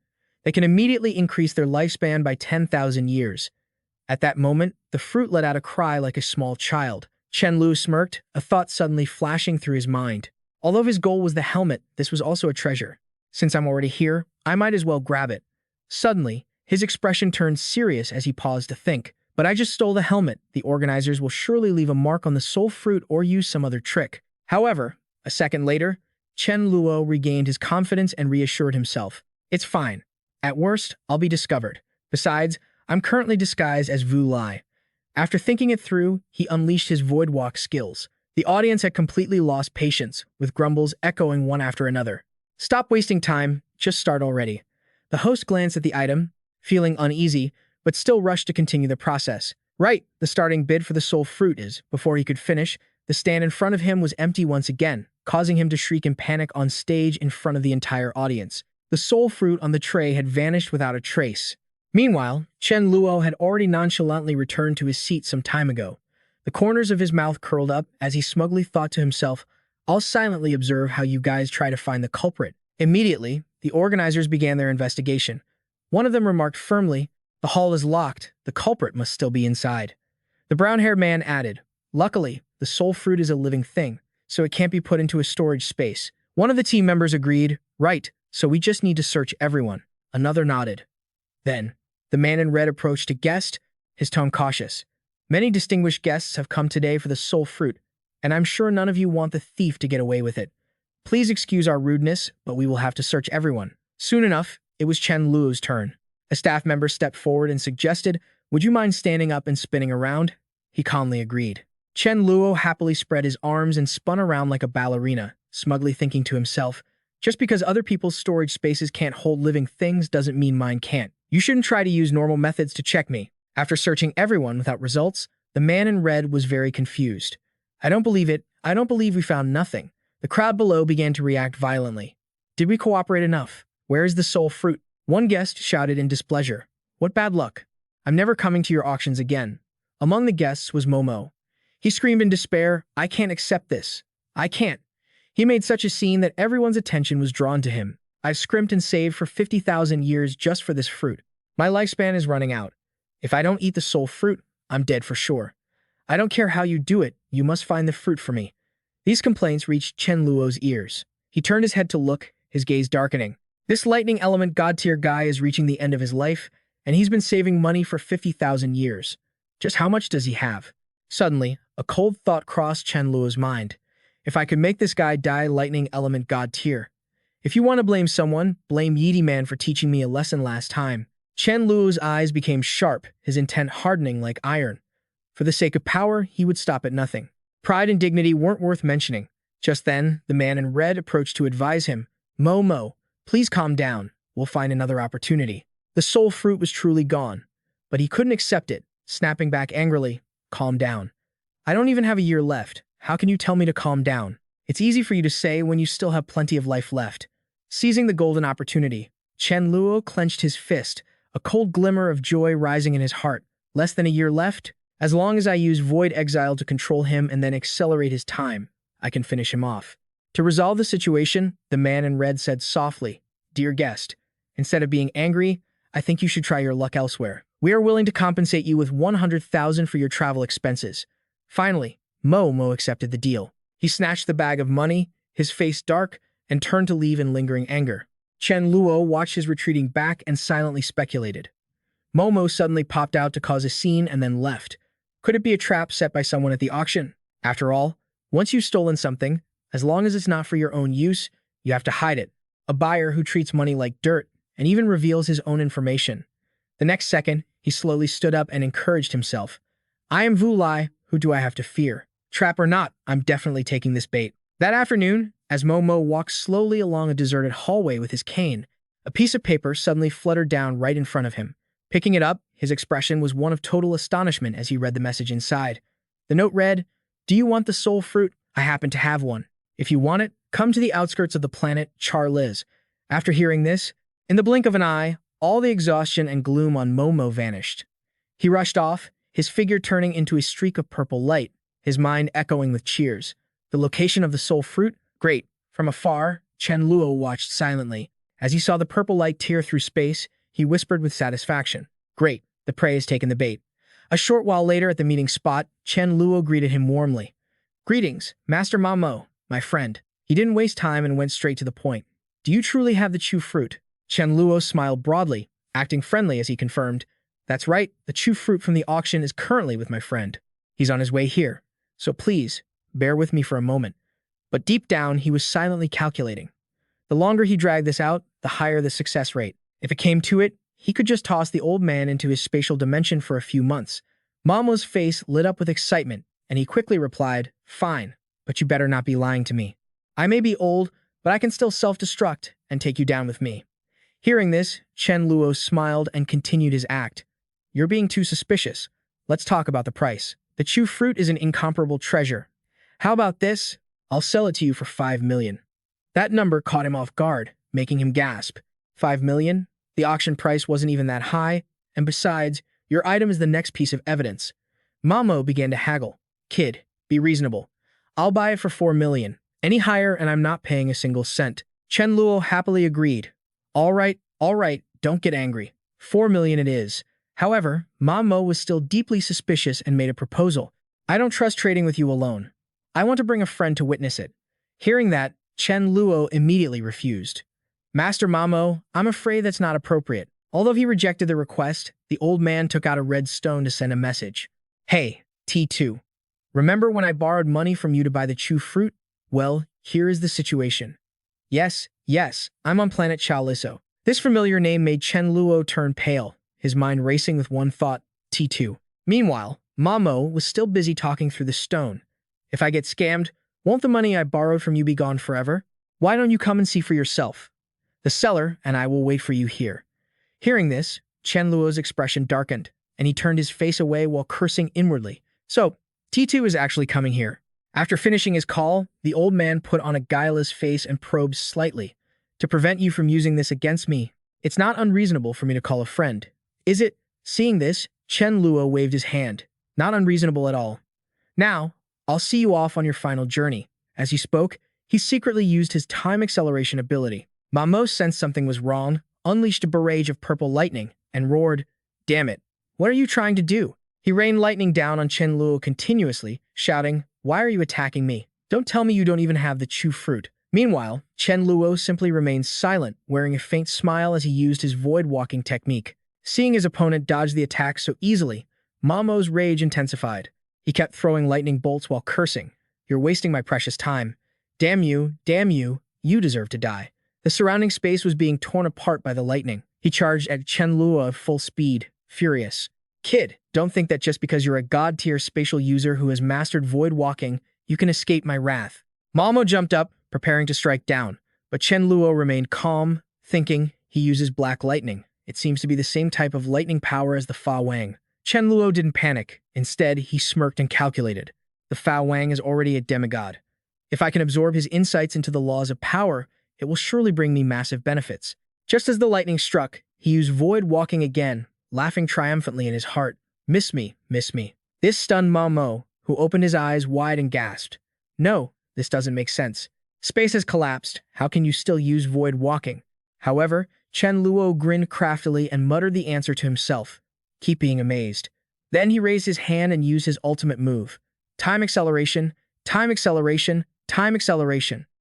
they can immediately increase their lifespan by 10,000 years." At that moment, the fruit let out a cry like a small child. Chen Luo smirked, a thought suddenly flashing through his mind. Although his goal was the helmet, this was also a treasure. Since I'm already here, I might as well grab it. Suddenly, his expression turned serious as he paused to think. But I just stole the helmet. The organizers will surely leave a mark on the soul fruit or use some other trick. However, a second later, Chen Luo regained his confidence and reassured himself. It's fine. At worst, I'll be discovered. Besides, I'm currently disguised as Vu Lai. After thinking it through, he unleashed his void walk skills. The audience had completely lost patience, with grumbles echoing one after another. Stop wasting time, just start already. The host glanced at the item, feeling uneasy, but still rushed to continue the process. Right, the starting bid for the soul fruit is. Before he could finish, the stand in front of him was empty once again, causing him to shriek in panic on stage in front of the entire audience. The soul fruit on the tray had vanished without a trace. Meanwhile, Chen Luo had already nonchalantly returned to his seat some time ago. The corners of his mouth curled up as he smugly thought to himself, "I'll silently observe how you guys try to find the culprit." Immediately, the organizers began their investigation. One of them remarked firmly, "The hall is locked. The culprit must still be inside." The brown-haired man added, "Luckily, the soul fruit is a living thing, so it can't be put into a storage space." One of the team members agreed, "Right, so we just need to search everyone." Another nodded. Then, the man in red approached a guest, his tone cautious. "Many distinguished guests have come today for the soul fruit, and I'm sure none of you want the thief to get away with it. Please excuse our rudeness, but we will have to search everyone." Soon enough, it was Chen Luo's turn. A staff member stepped forward and suggested, "Would you mind standing up and spinning around?" He calmly agreed. Chen Luo happily spread his arms and spun around like a ballerina, smugly thinking to himself, "Just because other people's storage spaces can't hold living things doesn't mean mine can't. You shouldn't try to use normal methods to check me." After searching everyone without results, the man in red was very confused. "I don't believe it. I don't believe we found nothing." The crowd below began to react violently. "Did we cooperate enough? Where is the soul fruit?" One guest shouted in displeasure. "What bad luck. I'm never coming to your auctions again." Among the guests was Momo. He screamed in despair, "I can't accept this. I can't." He made such a scene that everyone's attention was drawn to him. "I've scrimped and saved for 50,000 years just for this fruit. My lifespan is running out. If I don't eat the soul fruit, I'm dead for sure. I don't care how you do it, you must find the fruit for me." These complaints reached Chen Luo's ears. He turned his head to look, his gaze darkening. This lightning element god-tier guy is reaching the end of his life, and he's been saving money for 50,000 years. Just how much does he have? Suddenly, a cold thought crossed Chen Luo's mind. If I could make this guy die lightning element god-tier. If you want to blame someone, blame Yeety Man for teaching me a lesson last time. Chen Luo's eyes became sharp, his intent hardening like iron. For the sake of power, he would stop at nothing. Pride and dignity weren't worth mentioning. Just then, the man in red approached to advise him. Mo, please calm down. We'll find another opportunity." The soul fruit was truly gone, but he couldn't accept it, snapping back angrily, "Calm down. I don't even have a year left. How can you tell me to calm down? It's easy for you to say when you still have plenty of life left." Seizing the golden opportunity, Chen Luo clenched his fist, a cold glimmer of joy rising in his heart. "Less than a year left? As long as I use Void Exile to control him and then accelerate his time, I can finish him off." To resolve the situation, the man in red said softly, "Dear guest, instead of being angry, I think you should try your luck elsewhere. We are willing to compensate you with 100,000 for your travel expenses." Finally, Mo accepted the deal. He snatched the bag of money, his face dark, and turned to leave in lingering anger. Chen Luo watched his retreating back and silently speculated. Momo suddenly popped out to cause a scene and then left. Could it be a trap set by someone at the auction? After all, once you've stolen something, as long as it's not for your own use, you have to hide it. A buyer who treats money like dirt and even reveals his own information. The next second, he slowly stood up and encouraged himself. "I am Vu Lai, who do I have to fear? Trap or not, I'm definitely taking this bait." That afternoon, as Momo walked slowly along a deserted hallway with his cane, a piece of paper suddenly fluttered down right in front of him. Picking it up, his expression was one of total astonishment as he read the message inside. The note read, "Do you want the soul fruit? I happen to have one. If you want it, come to the outskirts of the planet Charliz." After hearing this, in the blink of an eye, all the exhaustion and gloom on Momo vanished. He rushed off, his figure turning into a streak of purple light, his mind echoing with cheers. The location of the soul fruit? Great. From afar, Chen Luo watched silently. As he saw the purple light tear through space, he whispered with satisfaction, "Great, the prey has taken the bait." A short while later at the meeting spot, Chen Luo greeted him warmly. "Greetings, Master Mamo, my friend." He didn't waste time and went straight to the point. "Do you truly have the Chu fruit?" Chen Luo smiled broadly, acting friendly as he confirmed, "That's right, the Chu fruit from the auction is currently with my friend. He's on his way here, so please, bear with me for a moment." But deep down, he was silently calculating. The longer he dragged this out, the higher the success rate. If it came to it, he could just toss the old man into his spatial dimension for a few months. Mamo's face lit up with excitement, and he quickly replied, "Fine, but you better not be lying to me. I may be old, but I can still self-destruct and take you down with me." Hearing this, Chen Luo smiled and continued his act. "You're being too suspicious. Let's talk about the price. The Chu fruit is an incomparable treasure. How about this? I'll sell it to you for 5 million. That number caught him off guard, making him gasp. 5 million? The auction price wasn't even that high, and besides, your item is the next piece of evidence. Mamo began to haggle. "Kid, be reasonable. I'll buy it for 4 million. Any higher and I'm not paying a single cent." Chen Luo happily agreed. All right, don't get angry. 4 million it is." However, Mamo was still deeply suspicious and made a proposal. "I don't trust trading with you alone. I want to bring a friend to witness it." Hearing that, Chen Luo immediately refused. "Master Mamo, I'm afraid that's not appropriate." Although he rejected the request, the old man took out a red stone to send a message. "Hey, T2. Remember when I borrowed money from you to buy the Chu fruit? Well, here is the situation." Yes, I'm on planet Chaliso." This familiar name made Chen Luo turn pale, his mind racing with one thought, T2. Meanwhile, Mamo was still busy talking through the stone. "If I get scammed, won't the money I borrowed from you be gone forever? Why don't you come and see for yourself? The seller and I will wait for you here." Hearing this, Chen Luo's expression darkened, and he turned his face away while cursing inwardly. "So, T2 is actually coming here." After finishing his call, the old man put on a guileless face and probed slightly. "To prevent you from using this against me, it's not unreasonable for me to call a friend, is it?" Seeing this, Chen Luo waved his hand. "Not unreasonable at all. Now, I'll see you off on your final journey." As he spoke, he secretly used his time acceleration ability. Mamo sensed something was wrong, unleashed a barrage of purple lightning, and roared, "Damn it, what are you trying to do?" He rained lightning down on Chen Luo continuously, shouting, "Why are you attacking me? Don't tell me you don't even have the Chu fruit." Meanwhile, Chen Luo simply remained silent, wearing a faint smile as he used his void walking technique. Seeing his opponent dodge the attack so easily, Mamo's rage intensified. He kept throwing lightning bolts while cursing. "You're wasting my precious time. Damn you, you deserve to die." The surrounding space was being torn apart by the lightning. He charged at Chen Luo at full speed, furious. "Kid, don't think that just because you're a god-tier spatial user who has mastered void walking, you can escape my wrath." Mamo jumped up, preparing to strike down, but Chen Luo remained calm, thinking. He uses black lightning. It seems to be the same type of lightning power as the Fa Wang. Chen Luo didn't panic. Instead, he smirked and calculated. The Fa Wang is already a demigod. If I can absorb his insights into the laws of power, it will surely bring me massive benefits. Just as the lightning struck, he used void walking again, laughing triumphantly in his heart. Miss me. This stunned Mamo, who opened his eyes wide and gasped. "No, this doesn't make sense. Space has collapsed. How can you still use void walking?" However, Chen Luo grinned craftily and muttered the answer to himself. Keep being amazed. Then he raised his hand and used his ultimate move. Time acceleration.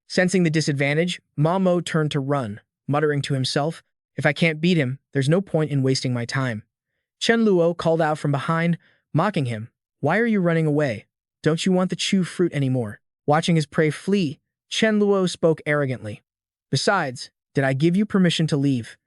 Sensing the disadvantage, Mamo turned to run, muttering to himself, "If I can't beat him, there's no point in wasting my time." Chen Luo called out from behind, mocking him. "Why are you running away? Don't you want the Chu fruit anymore?" Watching his prey flee, Chen Luo spoke arrogantly. "Besides, did I give you permission to leave?"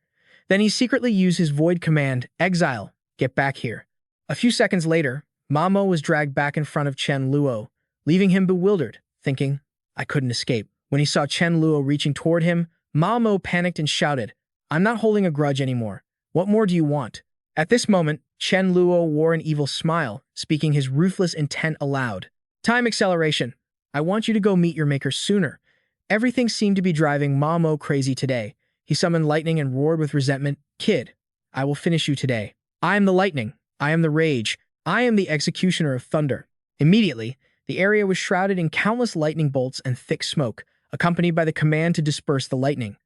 Then he secretly used his void command, "Exile, get back here." A few seconds later, Mamo was dragged back in front of Chen Luo, leaving him bewildered, thinking, "I couldn't escape." When he saw Chen Luo reaching toward him, Mamo panicked and shouted, "I'm not holding a grudge anymore. What more do you want?" At this moment, Chen Luo wore an evil smile, speaking his ruthless intent aloud. Time acceleration. I want you to go meet your maker sooner. Everything seemed to be driving Ma Mo crazy today. He summoned lightning and roared with resentment. Kid, I will finish you today. I am the lightning. I am the rage. I am the executioner of thunder. Immediately, the area was shrouded in countless lightning bolts and thick smoke, accompanied by the command to disperse the lightning.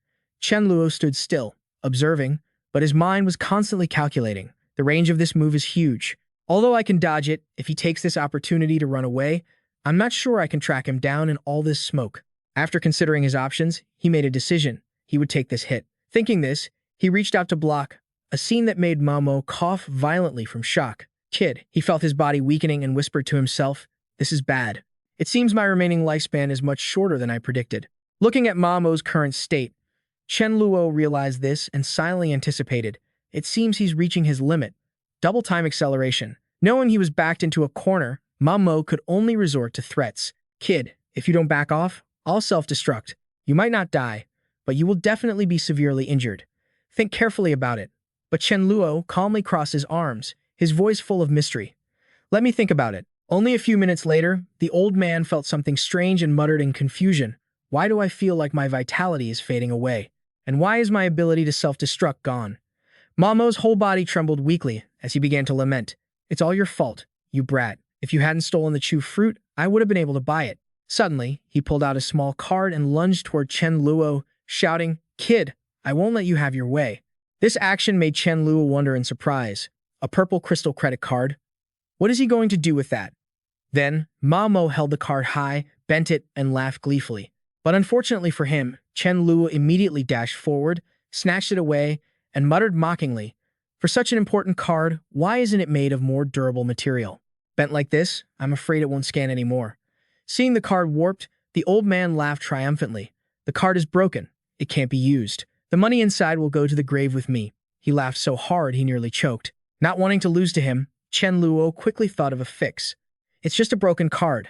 Chen Luo stood still, observing, but his mind was constantly calculating. The range of this move is huge. Although I can dodge it, if he takes this opportunity to run away, I'm not sure I can track him down in all this smoke. After considering his options, he made a decision. He would take this hit. Thinking this, he reached out to block, a scene that made Mamo cough violently from shock. Kid, he felt his body weakening and whispered to himself, this is bad. It seems my remaining lifespan is much shorter than I predicted. Looking at Mamo's current state, Chen Luo realized this and silently anticipated. It seems he's reaching his limit. Double time acceleration. Knowing he was backed into a corner, Mamo could only resort to threats. Kid, if you don't back off, I'll self-destruct. You might not die, but you will definitely be severely injured. Think carefully about it. But Chen Luo calmly crossed his arms, his voice full of mystery. Let me think about it. Only a few minutes later, the old man felt something strange and muttered in confusion. Why do I feel like my vitality is fading away? And why is my ability to self-destruct gone? Mamo's whole body trembled weakly as he began to lament. It's all your fault, you brat. If you hadn't stolen the chew fruit, I would have been able to buy it. Suddenly, he pulled out a small card and lunged toward Chen Luo, shouting, Kid, I won't let you have your way. This action made Chen Luo wonder in surprise. A purple crystal credit card? What is he going to do with that? Then, Mamo held the card high, bent it, and laughed gleefully. But unfortunately for him, Chen Luo immediately dashed forward, snatched it away, and muttered mockingly, For such an important card, why isn't it made of more durable material? Bent like this, I'm afraid it won't scan anymore. Seeing the card warped, the old man laughed triumphantly. The card is broken. It can't be used. The money inside will go to the grave with me. He laughed so hard he nearly choked. Not wanting to lose to him, Chen Luo quickly thought of a fix. It's just a broken card.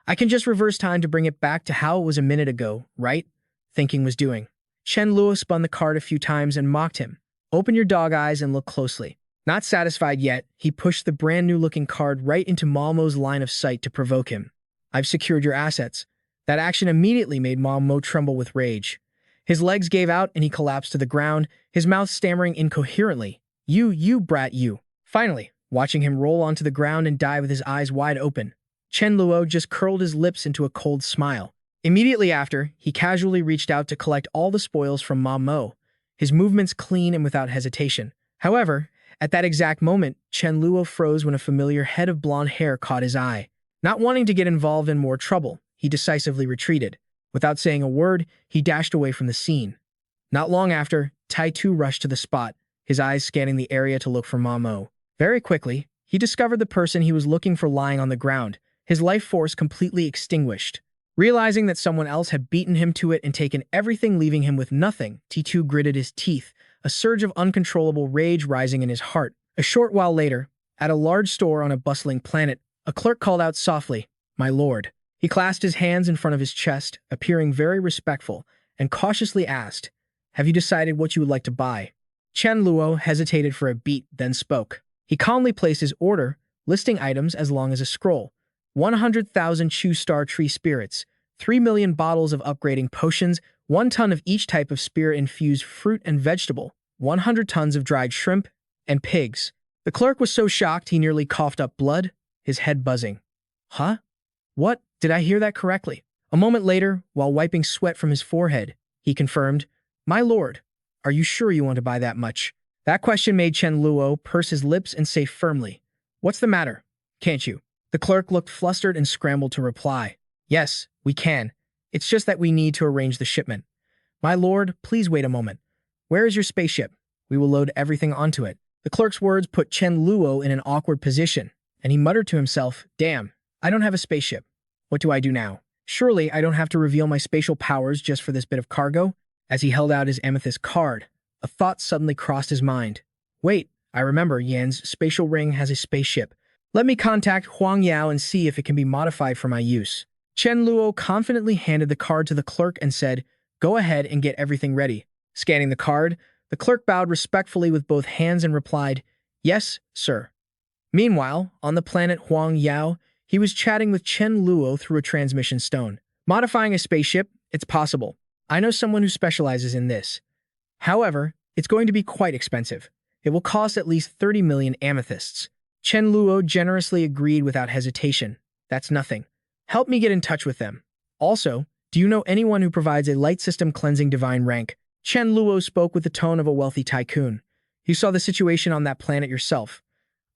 I can just reverse time to bring it back to how it was a minute ago, right? Thinking was doing. Chen Luo spun the card a few times and mocked him. Open your dog eyes and look closely. Not satisfied yet, he pushed the brand new looking card right into Malmo's line of sight to provoke him. I've secured your assets. That action immediately made Malmo tremble with rage. His legs gave out and he collapsed to the ground, his mouth stammering incoherently. You brat, you. Finally, watching him roll onto the ground and die with his eyes wide open, Chen Luo just curled his lips into a cold smile. Immediately after, he casually reached out to collect all the spoils from Ma Mo, his movements clean and without hesitation. However, at that exact moment, Chen Luo froze when a familiar head of blonde hair caught his eye. Not wanting to get involved in more trouble, he decisively retreated. Without saying a word, he dashed away from the scene. Not long after, Tai Tu rushed to the spot, his eyes scanning the area to look for Ma Mo. Very quickly, he discovered the person he was looking for lying on the ground, his life force completely extinguished. Realizing that someone else had beaten him to it and taken everything, leaving him with nothing, T2 gritted his teeth, a surge of uncontrollable rage rising in his heart. A short while later, at a large store on a bustling planet, a clerk called out softly, "My lord." He clasped his hands in front of his chest, appearing very respectful, and cautiously asked, "Have you decided what you would like to buy?" Chen Luo hesitated for a beat, then spoke. He calmly placed his order, listing items as long as a scroll. 100,000 Chu Star Tree spirits, 3 million bottles of upgrading potions, 1 ton of each type of spirit-infused fruit and vegetable, 100 tons of dried shrimp, and pigs. The clerk was so shocked he nearly coughed up blood, his head buzzing. Huh? What? Did I hear that correctly? A moment later, while wiping sweat from his forehead, he confirmed, "My lord, are you sure you want to buy that much?" That question made Chen Luo purse his lips and say firmly, "What's the matter? Can't you?" The clerk looked flustered and scrambled to reply, "Yes, we can. It's just that we need to arrange the shipment. My lord, please wait a moment. Where is your spaceship? We will load everything onto it." The clerk's words put Chen Luo in an awkward position, and he muttered to himself, "Damn, I don't have a spaceship. What do I do now? Surely I don't have to reveal my spatial powers just for this bit of cargo?" As he held out his amethyst card, a thought suddenly crossed his mind. Wait, I remember Yan's spatial ring has a spaceship. Let me contact Huang Yao and see if it can be modified for my use. Chen Luo confidently handed the card to the clerk and said, "Go ahead and get everything ready." Scanning the card, the clerk bowed respectfully with both hands and replied, Yes, sir. Meanwhile, on the planet Huang Yao, he was chatting with Chen Luo through a transmission stone. Modifying a spaceship? It's possible. I know someone who specializes in this. However, it's going to be quite expensive. It will cost at least 30 million amethysts. Chen Luo generously agreed without hesitation. That's nothing. Help me get in touch with them. Also, do you know anyone who provides a light system cleansing divine rank? Chen Luo spoke with the tone of a wealthy tycoon. You saw the situation on that planet yourself.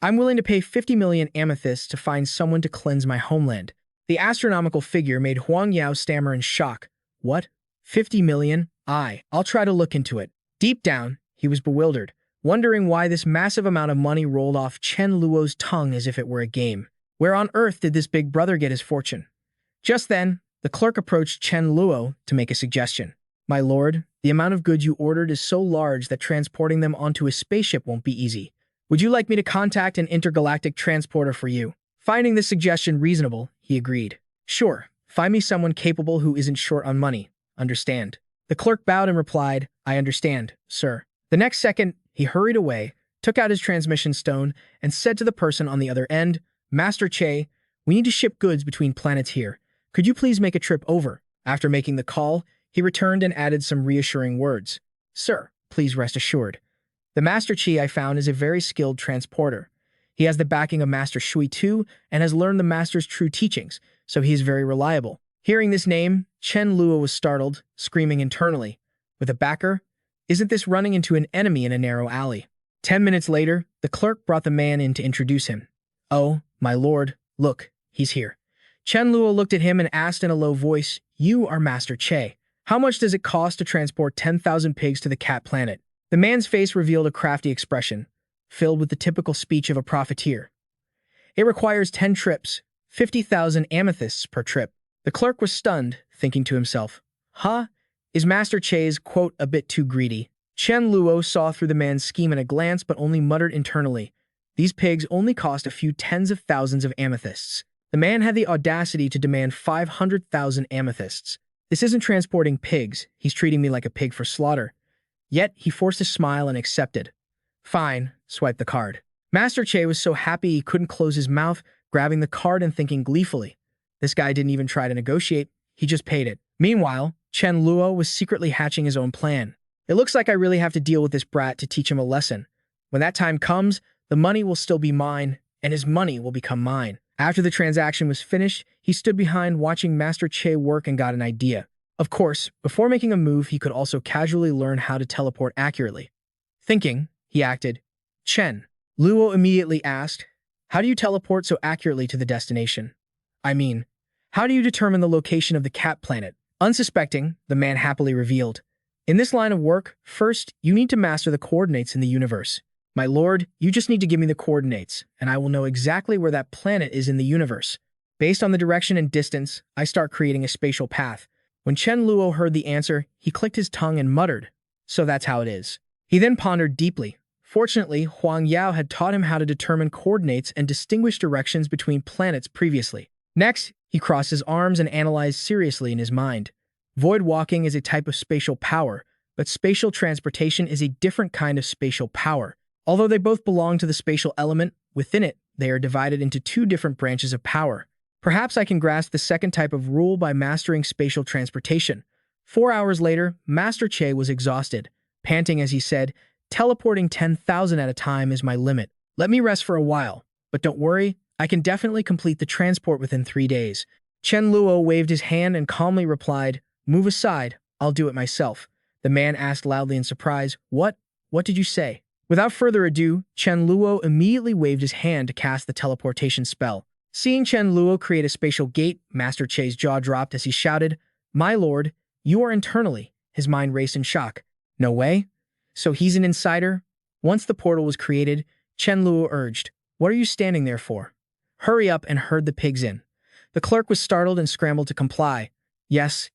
I'm willing to pay 50 million amethysts to find someone to cleanse my homeland. The astronomical figure made Huang Yao stammer in shock. What? 50 million? I'll try to look into it. Deep down, he was bewildered, wondering why this massive amount of money rolled off Chen Luo's tongue as if it were a game. Where on earth did this big brother get his fortune? Just then, the clerk approached Chen Luo to make a suggestion. My lord, the amount of goods you ordered is so large that transporting them onto a spaceship won't be easy. Would you like me to contact an intergalactic transporter for you? Finding this suggestion reasonable, he agreed. Sure, find me someone capable who isn't short on money. Understand. The clerk bowed and replied, I understand, sir. The next second, he hurried away, took out his transmission stone, and said to the person on the other end, Master Che, we need to ship goods between planets here. Could you please make a trip over? After making the call, he returned and added some reassuring words. Sir, please rest assured. The Master Chi I found is a very skilled transporter. He has the backing of Master Shui too and has learned the Master's true teachings, so he is very reliable. Hearing this name, Chen Luo was startled, screaming internally. With a backer? Isn't this running into an enemy in a narrow alley? 10 minutes later, the clerk brought the man in to introduce him. Oh, my lord, look, he's here. Chen Luo looked at him and asked in a low voice, You are Master Che. How much does it cost to transport 10,000 pigs to the cat planet? The man's face revealed a crafty expression, filled with the typical speech of a profiteer. It requires 10 trips, 50,000 amethysts per trip. The clerk was stunned, thinking to himself, Huh? Is Master Che's quote a bit too greedy? Chen Luo saw through the man's scheme in a glance but only muttered internally, These pigs only cost a few tens of thousands of amethysts. The man had the audacity to demand 500,000 amethysts. This isn't transporting pigs, he's treating me like a pig for slaughter. Yet, he forced a smile and accepted. Fine, swiped the card. Master Che was so happy he couldn't close his mouth, grabbing the card and thinking gleefully. This guy didn't even try to negotiate, he just paid it. Meanwhile, Chen Luo was secretly hatching his own plan. It looks like I really have to deal with this brat to teach him a lesson. When that time comes, the money will still be mine, and his money will become mine. After the transaction was finished, he stood behind watching Master Che work and got an idea. Of course, before making a move, he could also casually learn how to teleport accurately. Thinking, he acted. Chen. Luo immediately asked, How do you teleport so accurately to the destination? I mean, how do you determine the location of the cat planet? Unsuspecting, the man happily revealed. In this line of work, first, you need to master the coordinates in the universe. My lord, you just need to give me the coordinates, and I will know exactly where that planet is in the universe. Based on the direction and distance, I start creating a spatial path. When Chen Luo heard the answer, he clicked his tongue and muttered, So that's how it is. He then pondered deeply. Fortunately, Huang Yao had taught him how to determine coordinates and distinguish directions between planets previously. Next, he crossed his arms and analyzed seriously in his mind. Void walking is a type of spatial power, but spatial transportation is a different kind of spatial power. Although they both belong to the spatial element, within it, they are divided into two different branches of power. Perhaps I can grasp the second type of rule by mastering spatial transportation. 4 hours later, Master Che was exhausted, panting as he said, Teleporting 10,000 at a time is my limit. Let me rest for a while, but don't worry, I can definitely complete the transport within 3 days. Chen Luo waved his hand and calmly replied, Move aside, I'll do it myself. The man asked loudly in surprise, What? What did you say? Without further ado, Chen Luo immediately waved his hand to cast the teleportation spell. Seeing Chen Luo create a spatial gate, Master Che's jaw dropped as he shouted, My lord, you are internally. His mind raced in shock. No way? So he's an insider? Once the portal was created, Chen Luo urged, What are you standing there for? Hurry up and herd the pigs in. The clerk was startled and scrambled to comply. Yes.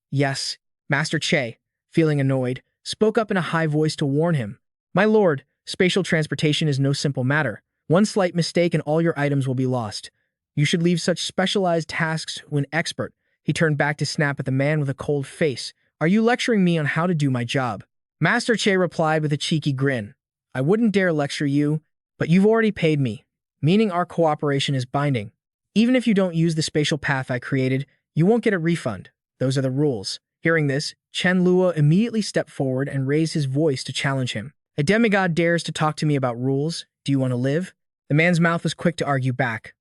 Master Che, feeling annoyed, spoke up in a high voice to warn him. My lord, spatial transportation is no simple matter. One slight mistake and all your items will be lost. You should leave such specialized tasks to an expert. He turned back to snap at the man with a cold face. Are you lecturing me on how to do my job? Master Che replied with a cheeky grin. I wouldn't dare lecture you. But you've already paid me, meaning our cooperation is binding. Even if you don't use the spatial path I created, you won't get a refund. Those are the rules. Hearing this, Chen Luo immediately stepped forward and raised his voice to challenge him. A demigod dares to talk to me about rules. Do you want to live? The man's mouth was quick to argue back.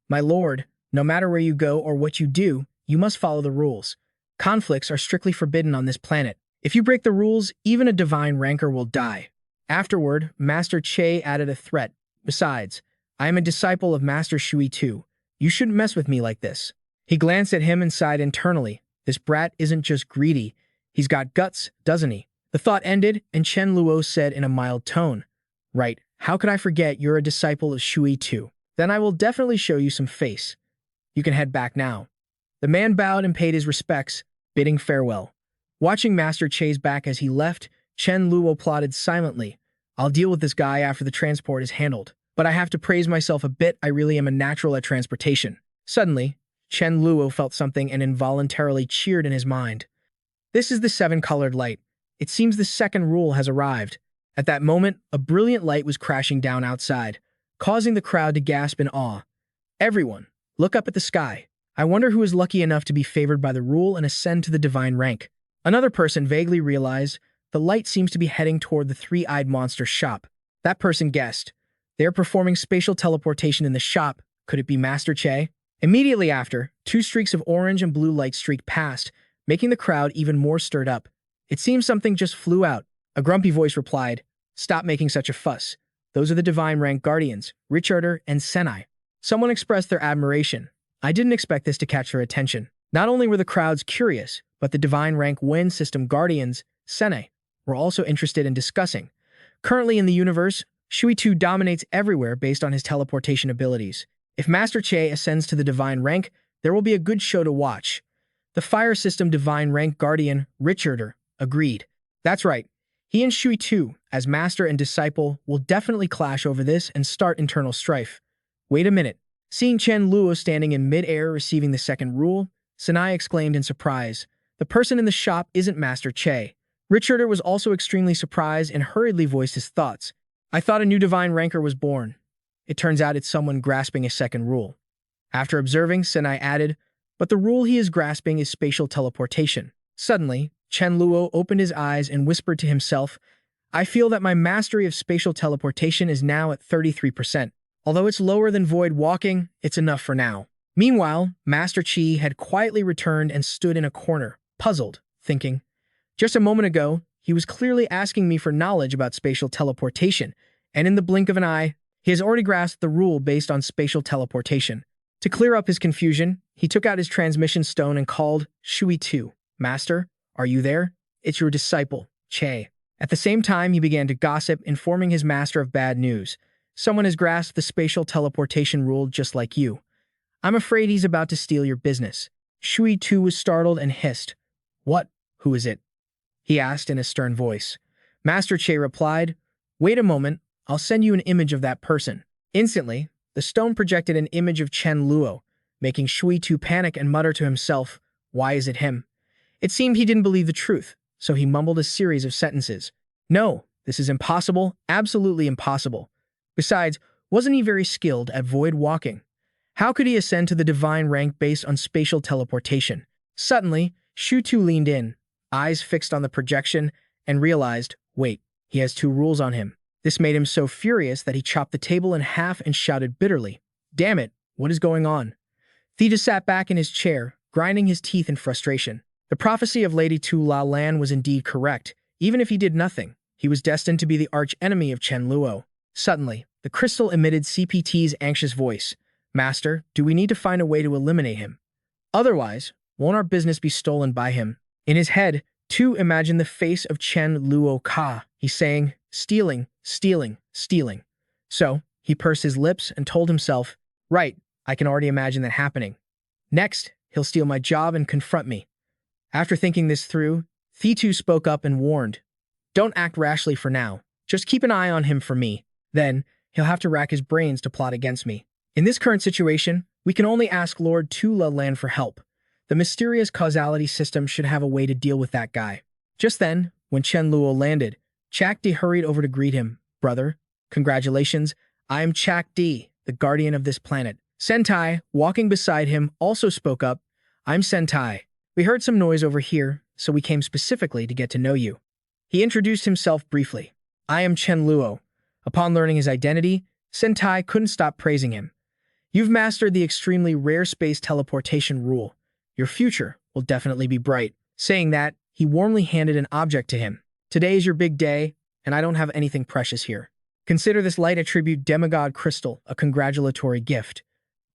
My lord, no matter where you go or what you do, you must follow the rules. Conflicts are strictly forbidden on this planet. If you break the rules, even a divine rancor will die. Afterward, Master Che added a threat. Besides, I am a disciple of Master Shui too. You shouldn't mess with me like this. He glanced at him and sighed internally. This brat isn't just greedy. He's got guts, doesn't he? The thought ended, and Chen Luo said in a mild tone, Right, how could I forget you're a disciple of Shui too? Then I will definitely show you some face. You can head back now. The man bowed and paid his respects, bidding farewell. Watching Master Che's back as he left, Chen Luo plotted silently. I'll deal with this guy after the transport is handled. But I have to praise myself a bit, I really am a natural at transportation. Suddenly, Chen Luo felt something and involuntarily cheered in his mind. This is the seven-colored light. It seems the second rule has arrived. At that moment, a brilliant light was crashing down outside, causing the crowd to gasp in awe. Everyone, look up at the sky. I wonder who is lucky enough to be favored by the rule and ascend to the divine rank. Another person vaguely realized the light seems to be heading toward the three-eyed monster's shop. That person guessed. They are performing spatial teleportation in the shop. Could it be Master Che? Immediately after, two streaks of orange and blue light streaked past, making the crowd even more stirred up. It seems something just flew out. A grumpy voice replied, Stop making such a fuss. Those are the divine rank guardians, Richarder and Senai. Someone expressed their admiration. I didn't expect this to catch their attention. Not only were the crowds curious, but the divine rank wind system guardians, Senai, were also interested in discussing. Currently in the universe, Shui Tu dominates everywhere based on his teleportation abilities. If Master Che ascends to the divine rank, there will be a good show to watch. The fire system divine rank guardian, Richarder, agreed. That's right. He and Shui Tu, as master and disciple, will definitely clash over this and start internal strife. Wait a minute. Seeing Chen Luo standing in mid-air receiving the second rule, Senai exclaimed in surprise. The person in the shop isn't Master Che. Richarder was also extremely surprised and hurriedly voiced his thoughts. I thought a new divine ranker was born. It turns out it's someone grasping a second rule. After observing, Senai added, but the rule he is grasping is spatial teleportation. Suddenly, Chen Luo opened his eyes and whispered to himself, I feel that my mastery of spatial teleportation is now at 33%. Although it's lower than void walking, it's enough for now. Meanwhile, Master Chi had quietly returned and stood in a corner, puzzled, thinking, just a moment ago, he was clearly asking me for knowledge about spatial teleportation, and in the blink of an eye, he has already grasped the rule based on spatial teleportation. To clear up his confusion, he took out his transmission stone and called Shui Tu. Master, are you there? It's your disciple, Che. At the same time, he began to gossip, informing his master of bad news. Someone has grasped the spatial teleportation rule just like you. I'm afraid he's about to steal your business. Shui Tu was startled and hissed. What? Who is it? He asked in a stern voice. Master Che replied, Wait a moment, I'll send you an image of that person. Instantly, the stone projected an image of Chen Luo, making Shui Tu panic and mutter to himself, Why is it him? It seemed he didn't believe the truth, so he mumbled a series of sentences. No, this is impossible, absolutely impossible. Besides, wasn't he very skilled at void walking? How could he ascend to the divine rank based on spatial teleportation? Suddenly, Shui Tu leaned in, eyes fixed on the projection, and realized, wait, he has two rules on him. This made him so furious that he chopped the table in half and shouted bitterly, Damn it, what is going on? Theta sat back in his chair, grinding his teeth in frustration. The prophecy of Lady Tu La Lan was indeed correct. Even if he did nothing, he was destined to be the arch-enemy of Chen Luo. Suddenly, the crystal emitted CPT's anxious voice. Master, do we need to find a way to eliminate him? Otherwise, won't our business be stolen by him? In his head, Tu imagined the face of Chen Luo Ka. He's saying, stealing, stealing, stealing. So, he pursed his lips and told himself, right, I can already imagine that happening. Next, he'll steal my job and confront me. After thinking this through, Thitu spoke up and warned, Don't act rashly for now. Just keep an eye on him for me. Then, he'll have to rack his brains to plot against me. In this current situation, we can only ask Lord Tu La Lan for help. The mysterious causality system should have a way to deal with that guy. Just then, when Chen Luo landed, Chak Di hurried over to greet him. Brother, congratulations, I am Chak Di, the guardian of this planet. Sentai, walking beside him, also spoke up. I'm Sentai. We heard some noise over here, so we came specifically to get to know you. He introduced himself briefly. I am Chen Luo. Upon learning his identity, Sentai couldn't stop praising him. You've mastered the extremely rare space teleportation rule. Your future will definitely be bright. Saying that, he warmly handed an object to him. Today is your big day, and I don't have anything precious here. Consider this light attribute demigod crystal a congratulatory gift.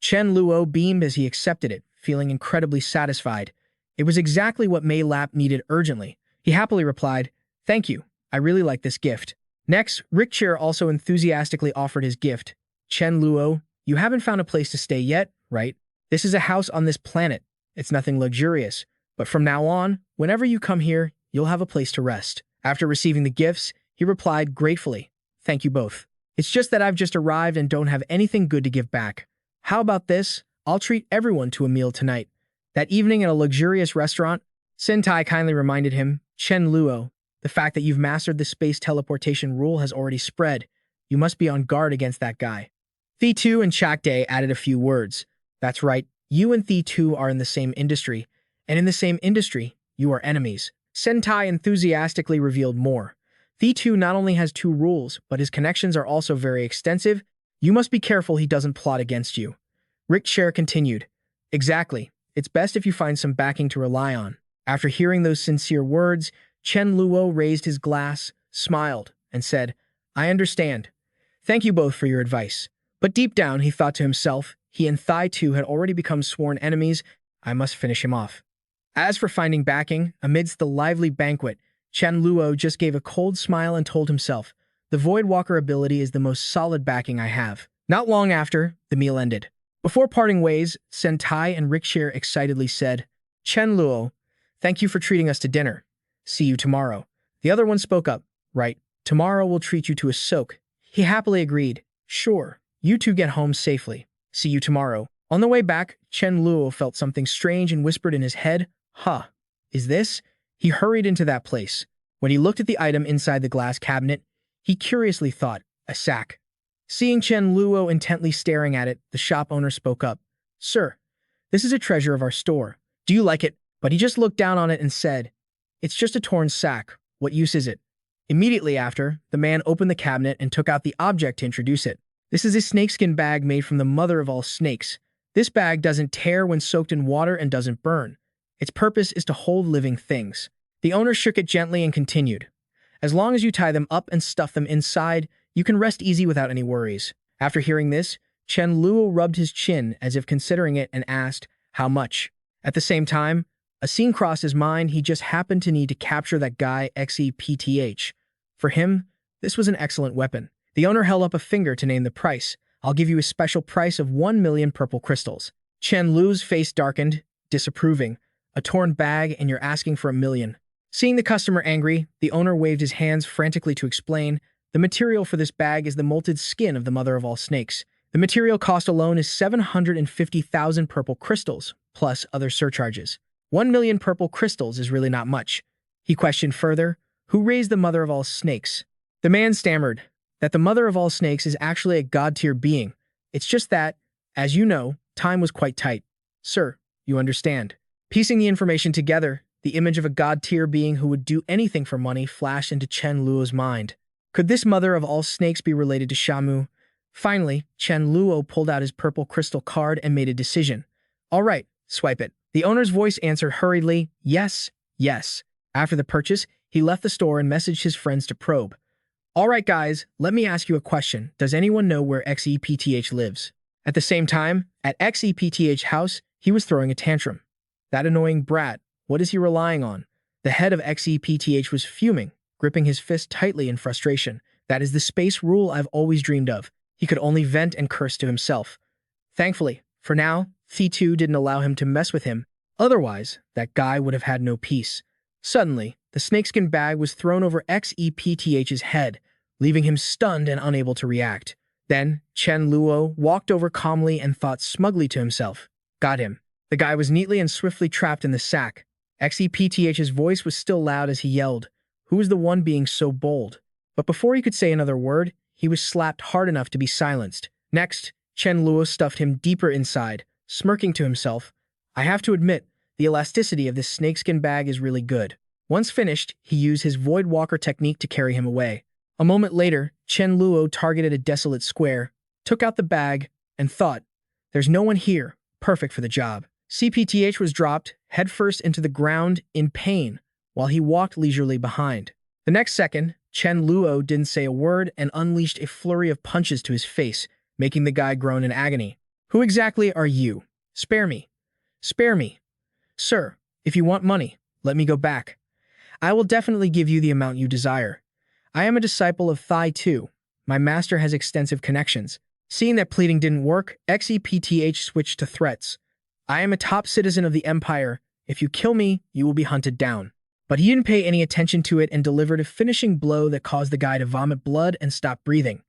Chen Luo beamed as he accepted it, feeling incredibly satisfied. It was exactly what Mei Lap needed urgently. He happily replied, "Thank you, I really like this gift." Next, Rick Chair also enthusiastically offered his gift. Chen Luo, you haven't found a place to stay yet, right? This is a house on this planet. It's nothing luxurious, but from now on, whenever you come here, you'll have a place to rest. After receiving the gifts, he replied gratefully, "Thank you both. It's just that I've just arrived and don't have anything good to give back. How about this? I'll treat everyone to a meal tonight." That evening at a luxurious restaurant, Sentai kindly reminded him, "Chen Luo, the fact that you've mastered the space teleportation rule has already spread. You must be on guard against that guy." Thi2 and Chakdae added a few words. That's right, you and Thi2 are in the same industry, and in the same industry, you are enemies. Sentai enthusiastically revealed more. Thi2 not only has 2 rules, but his connections are also very extensive. You must be careful he doesn't plot against you. Rick Chair continued, "Exactly. It's best if you find some backing to rely on." After hearing those sincere words, Chen Luo raised his glass, smiled, and said, "I understand. Thank you both for your advice." But deep down, he thought to himself, he and Thi2 had already become sworn enemies. I must finish him off. As for finding backing, amidst the lively banquet, Chen Luo just gave a cold smile and told himself, "The Void Walker ability is the most solid backing I have." Not long after, the meal ended. Before parting ways, Sentai and Rickshare excitedly said, "Chen Luo, thank you for treating us to dinner. See you tomorrow." The other one spoke up, "Right, tomorrow we'll treat you to a soak." He happily agreed, "Sure, you two get home safely. See you tomorrow." On the way back, Chen Luo felt something strange and whispered in his head, "Huh, is this?" He hurried into that place. When he looked at the item inside the glass cabinet, he curiously thought, a sack. Seeing Chen Luo intently staring at it, the shop owner spoke up, "Sir, this is a treasure of our store. Do you like it?" But he just looked down on it and said, "It's just a torn sack. What use is it?" Immediately after, the man opened the cabinet and took out the object to introduce it. This is a snakeskin bag made from the mother of all snakes. This bag doesn't tear when soaked in water and doesn't burn. Its purpose is to hold living things. The owner shook it gently and continued, "As long as you tie them up and stuff them inside, you can rest easy without any worries." After hearing this, Chen Luo rubbed his chin as if considering it and asked, "How much?" At the same time, a scene crossed his mind. He just happened to need to capture that guy XEPTH. For him, this was an excellent weapon. The owner held up a finger to name the price. "I'll give you a special price of 1,000,000 purple crystals." Chen Luo's face darkened, disapproving. "A torn bag and you're asking for 1,000,000. Seeing the customer angry, the owner waved his hands frantically to explain, "The material for this bag is the molted skin of the mother of all snakes. The material cost alone is 750,000 purple crystals, plus other surcharges. 1,000,000 purple crystals is really not much." He questioned further, "Who raised the mother of all snakes?" The man stammered that the mother of all snakes is actually a god-tier being. It's just that, as you know, time was quite tight. "Sir, you understand." Piecing the information together, the image of a god-tier being who would do anything for money flashed into Chen Luo's mind. Could this mother of all snakes be related to Shamu? Finally, Chen Luo pulled out his purple crystal card and made a decision. "All right, swipe it." The owner's voice answered hurriedly, "Yes, yes." After the purchase, he left the store and messaged his friends to probe. "All right, guys, let me ask you a question. Does anyone know where XEPTH lives?" At the same time, at XEPTH house, he was throwing a tantrum. That annoying brat, what is he relying on? The head of XEPTH was fuming, gripping his fist tightly in frustration. That is the space rule I've always dreamed of. He could only vent and curse to himself. Thankfully, for now, Thi2 didn't allow him to mess with him. Otherwise, that guy would have had no peace. Suddenly, the snakeskin bag was thrown over XEPTH's head, leaving him stunned and unable to react. Then, Chen Luo walked over calmly and thought smugly to himself, "Got him." The guy was neatly and swiftly trapped in the sack. XEPTH's voice was still loud as he yelled, "Who is the one being so bold?" But before he could say another word, he was slapped hard enough to be silenced. Next, Chen Luo stuffed him deeper inside, smirking to himself. I have to admit, the elasticity of this snakeskin bag is really good. Once finished, he used his Void Walker technique to carry him away. A moment later, Chen Luo targeted a desolate square, took out the bag, and thought, there's no one here, perfect for the job. CPTH was dropped headfirst into the ground in pain, while he walked leisurely behind. The next second, Chen Luo didn't say a word and unleashed a flurry of punches to his face, making the guy groan in agony. Who exactly are you? Spare me. Spare me. Sir, if you want money, let me go back. I will definitely give you the amount you desire. I am a disciple of Thai too. My master has extensive connections. Seeing that pleading didn't work, XEPTH switched to threats. I am a top citizen of the Empire. If you kill me, you will be hunted down. But he didn't pay any attention to it and delivered a finishing blow that caused the guy to vomit blood and stop breathing.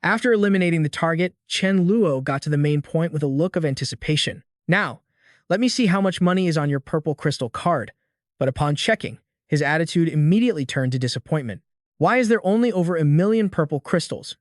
After eliminating the target, Chen Luo got to the main point with a look of anticipation. Now, let me see how much money is on your purple crystal card. But upon checking, his attitude immediately turned to disappointment. Why is there only over 1 million purple crystals?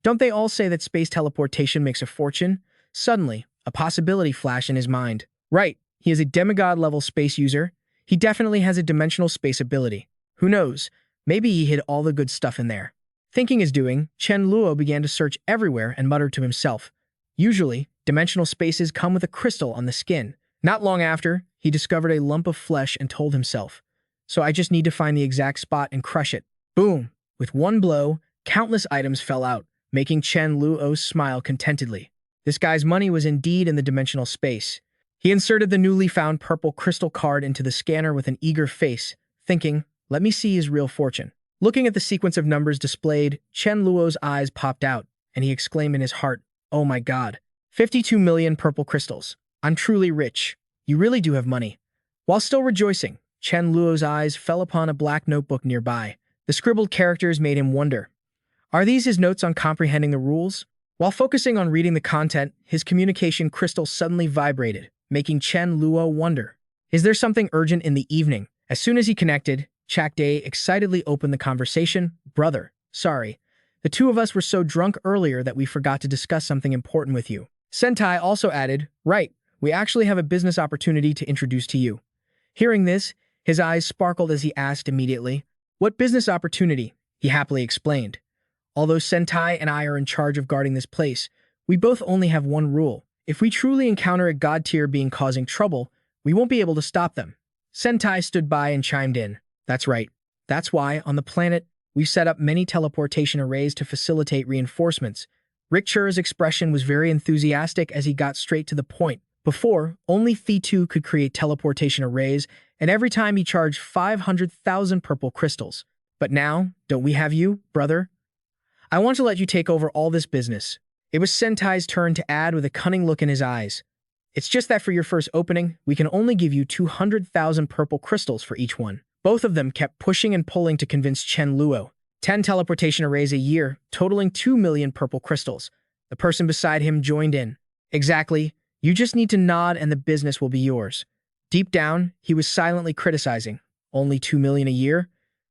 Don't they all say that space teleportation makes a fortune? Suddenly, a possibility flashed in his mind. Right, he is a demigod-level space user. He definitely has a dimensional space ability. Who knows, maybe he hid all the good stuff in there. Thinking is doing, Chen Luo began to search everywhere and muttered to himself. Usually, dimensional spaces come with a crystal on the skin. Not long after, he discovered a lump of flesh and told himself, so I just need to find the exact spot and crush it. Boom! With one blow, countless items fell out, making Chen Luo smile contentedly. This guy's money was indeed in the dimensional space. He inserted the newly found purple crystal card into the scanner with an eager face, thinking, let me see his real fortune. Looking at the sequence of numbers displayed, Chen Luo's eyes popped out, and he exclaimed in his heart, oh my god, 52 million purple crystals. I'm truly rich. You really do have money. While still rejoicing, Chen Luo's eyes fell upon a black notebook nearby. The scribbled characters made him wonder. Are these his notes on comprehending the rules? While focusing on reading the content, his communication crystal suddenly vibrated, making Chen Luo wonder. Is there something urgent in the evening? As soon as he connected, Chak Day excitedly opened the conversation. Brother, sorry. The two of us were so drunk earlier that we forgot to discuss something important with you. Sentai also added, right, we actually have a business opportunity to introduce to you. Hearing this, his eyes sparkled as he asked immediately, what business opportunity? He happily explained. Although Sentai and I are in charge of guarding this place, we both only have one rule. If we truly encounter a god-tier being causing trouble, we won't be able to stop them. Sentai stood by and chimed in. That's right. That's why, on the planet, we've set up many teleportation arrays to facilitate reinforcements. Rick Chur's expression was very enthusiastic as he got straight to the point. Before, only Thi2 could create teleportation arrays, and every time he charged 500,000 purple crystals. But now, don't we have you, brother? I want to let you take over all this business. It was Sentai's turn to add with a cunning look in his eyes. It's just that for your first opening, we can only give you 200,000 purple crystals for each one. Both of them kept pushing and pulling to convince Chen Luo. 10 teleportation arrays a year, totaling 2 million purple crystals. The person beside him joined in. Exactly. You just need to nod and the business will be yours. Deep down, he was silently criticizing. Only 2 million a year?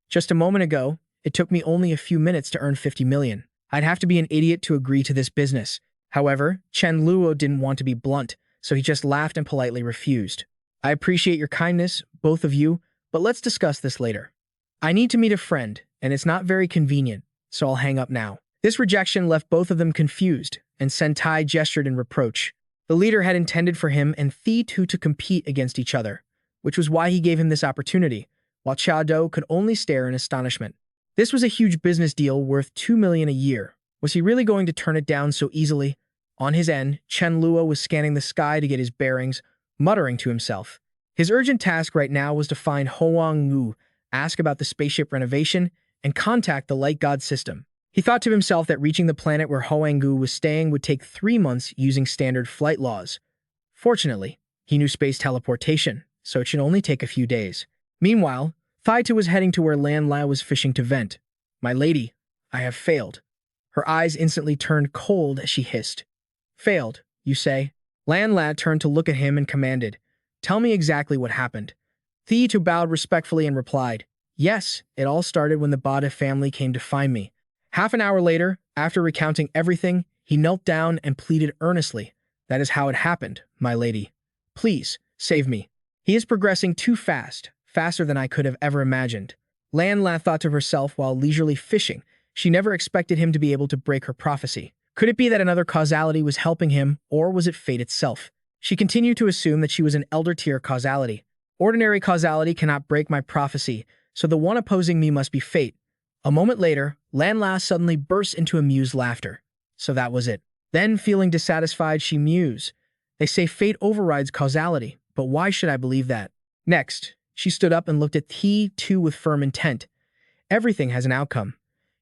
Just a moment ago, it took me only a few minutes to earn 50 million. I'd have to be an idiot to agree to this business. However, Chen Luo didn't want to be blunt, so he just laughed and politely refused. I appreciate your kindness, both of you, but let's discuss this later. I need to meet a friend, and it's not very convenient, so I'll hang up now. This rejection left both of them confused, and Sentai gestured in reproach. The leader had intended for him and Thi2 to compete against each other, which was why he gave him this opportunity, while Chado could only stare in astonishment. This was a huge business deal worth 2 million a year. Was he really going to turn it down so easily? On his end, Chen Luo was scanning the sky to get his bearings, muttering to himself. His urgent task right now was to find Hoang Ngu, ask about the spaceship renovation, and contact the Light God system. He thought to himself that reaching the planet where Hoang Ngu was staying would take 3 months using standard flight laws. Fortunately, he knew space teleportation, so it should only take a few days. Meanwhile, Thaita was heading to where Lan Lai was fishing to vent. My lady, I have failed. Her eyes instantly turned cold as she hissed. Failed, you say? Lan Lai turned to look at him and commanded, tell me exactly what happened. Thaita bowed respectfully and replied, yes, it all started when the Bada family came to find me. Half an hour later, After recounting everything, he knelt down and pleaded earnestly. That is how it happened, my lady. Please, save me. He is progressing too fast, faster than I could have ever imagined. Lan La thought to herself while leisurely fishing. She never expected him to be able to break her prophecy. Could it be that another causality was helping him, or was it fate itself? She continued to assume that she was an elder-tier causality. Ordinary causality cannot break my prophecy, so the one opposing me must be fate. A moment later, Lan La suddenly burst into amused laughter. So that was it. Then, feeling dissatisfied, she mused. They say fate overrides causality, but why should I believe that? Next, she stood up and looked at he, too, with firm intent. Everything has an outcome.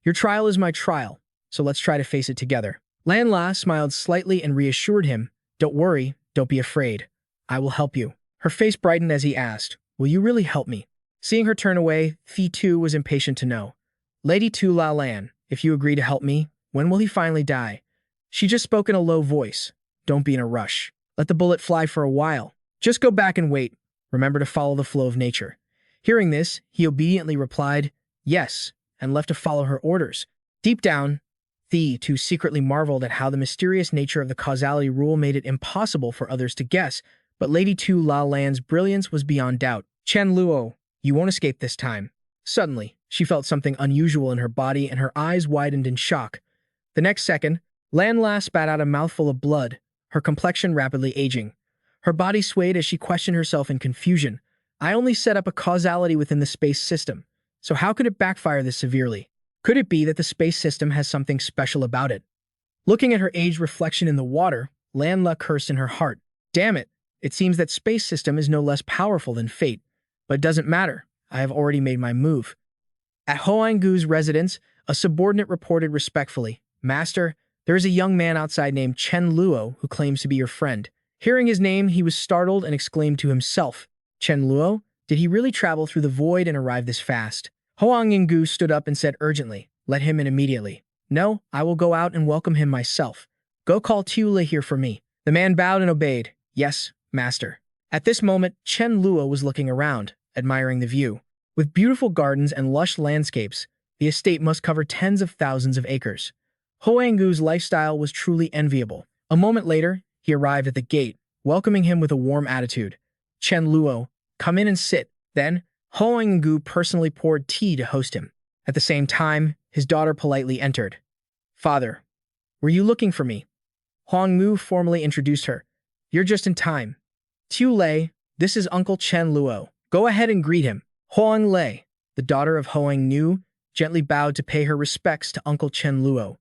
Your trial is my trial, so let's try to face it together. Lan La smiled slightly and reassured him. Don't worry, don't be afraid. I will help you. Her face brightened as he asked, will you really help me? Seeing her turn away, Thi too was impatient to know. Lady Tu La Lan, if you agree to help me, when will he finally die? She just spoke in a low voice. Don't be in a rush. Let the bullet fly for a while. Just go back and wait. Remember to follow the flow of nature. Hearing this, he obediently replied, yes, and left to follow her orders. Deep down, Thi too secretly marveled at how the mysterious nature of the causality rule made it impossible for others to guess, but Lady Tu La Lan's brilliance was beyond doubt. Chen Luo, you won't escape this time. Suddenly, she felt something unusual in her body and her eyes widened in shock. The next second, Lan La spat out a mouthful of blood, her complexion rapidly aging. Her body swayed as she questioned herself in confusion. I only set up a causality within the space system, so how could it backfire this severely? Could it be that the space system has something special about it? Looking at her aged reflection in the water, Lan La cursed in her heart. Damn it, it seems that space system is no less powerful than fate. But it doesn't matter, I have already made my move. At Hoang Gu's residence, a subordinate reported respectfully, Master, there is a young man outside named Chen Luo who claims to be your friend. Hearing his name, he was startled and exclaimed to himself, Chen Luo? Did he really travel through the void and arrive this fast? Hoang Gu stood up and said urgently, let him in immediately. No, I will go out and welcome him myself. Go call Tiula here for me. The man bowed and obeyed. Yes, master. At this moment, Chen Luo was looking around, admiring the view. With beautiful gardens and lush landscapes, the estate must cover tens of thousands of acres. Hoang Gu's lifestyle was truly enviable. A moment later, he arrived at the gate, welcoming him with a warm attitude. Chen Luo, come in and sit. Then, Hoang Gu personally poured tea to host him. At the same time, his daughter politely entered. Father, were you looking for me? Hoang Gu formally introduced her. You're just in time. Tu Lei, this is Uncle Chen Luo. Go ahead and greet him. Hoang Lei, the daughter of Hoang Nu, gently bowed to pay her respects to Uncle Chen Luo.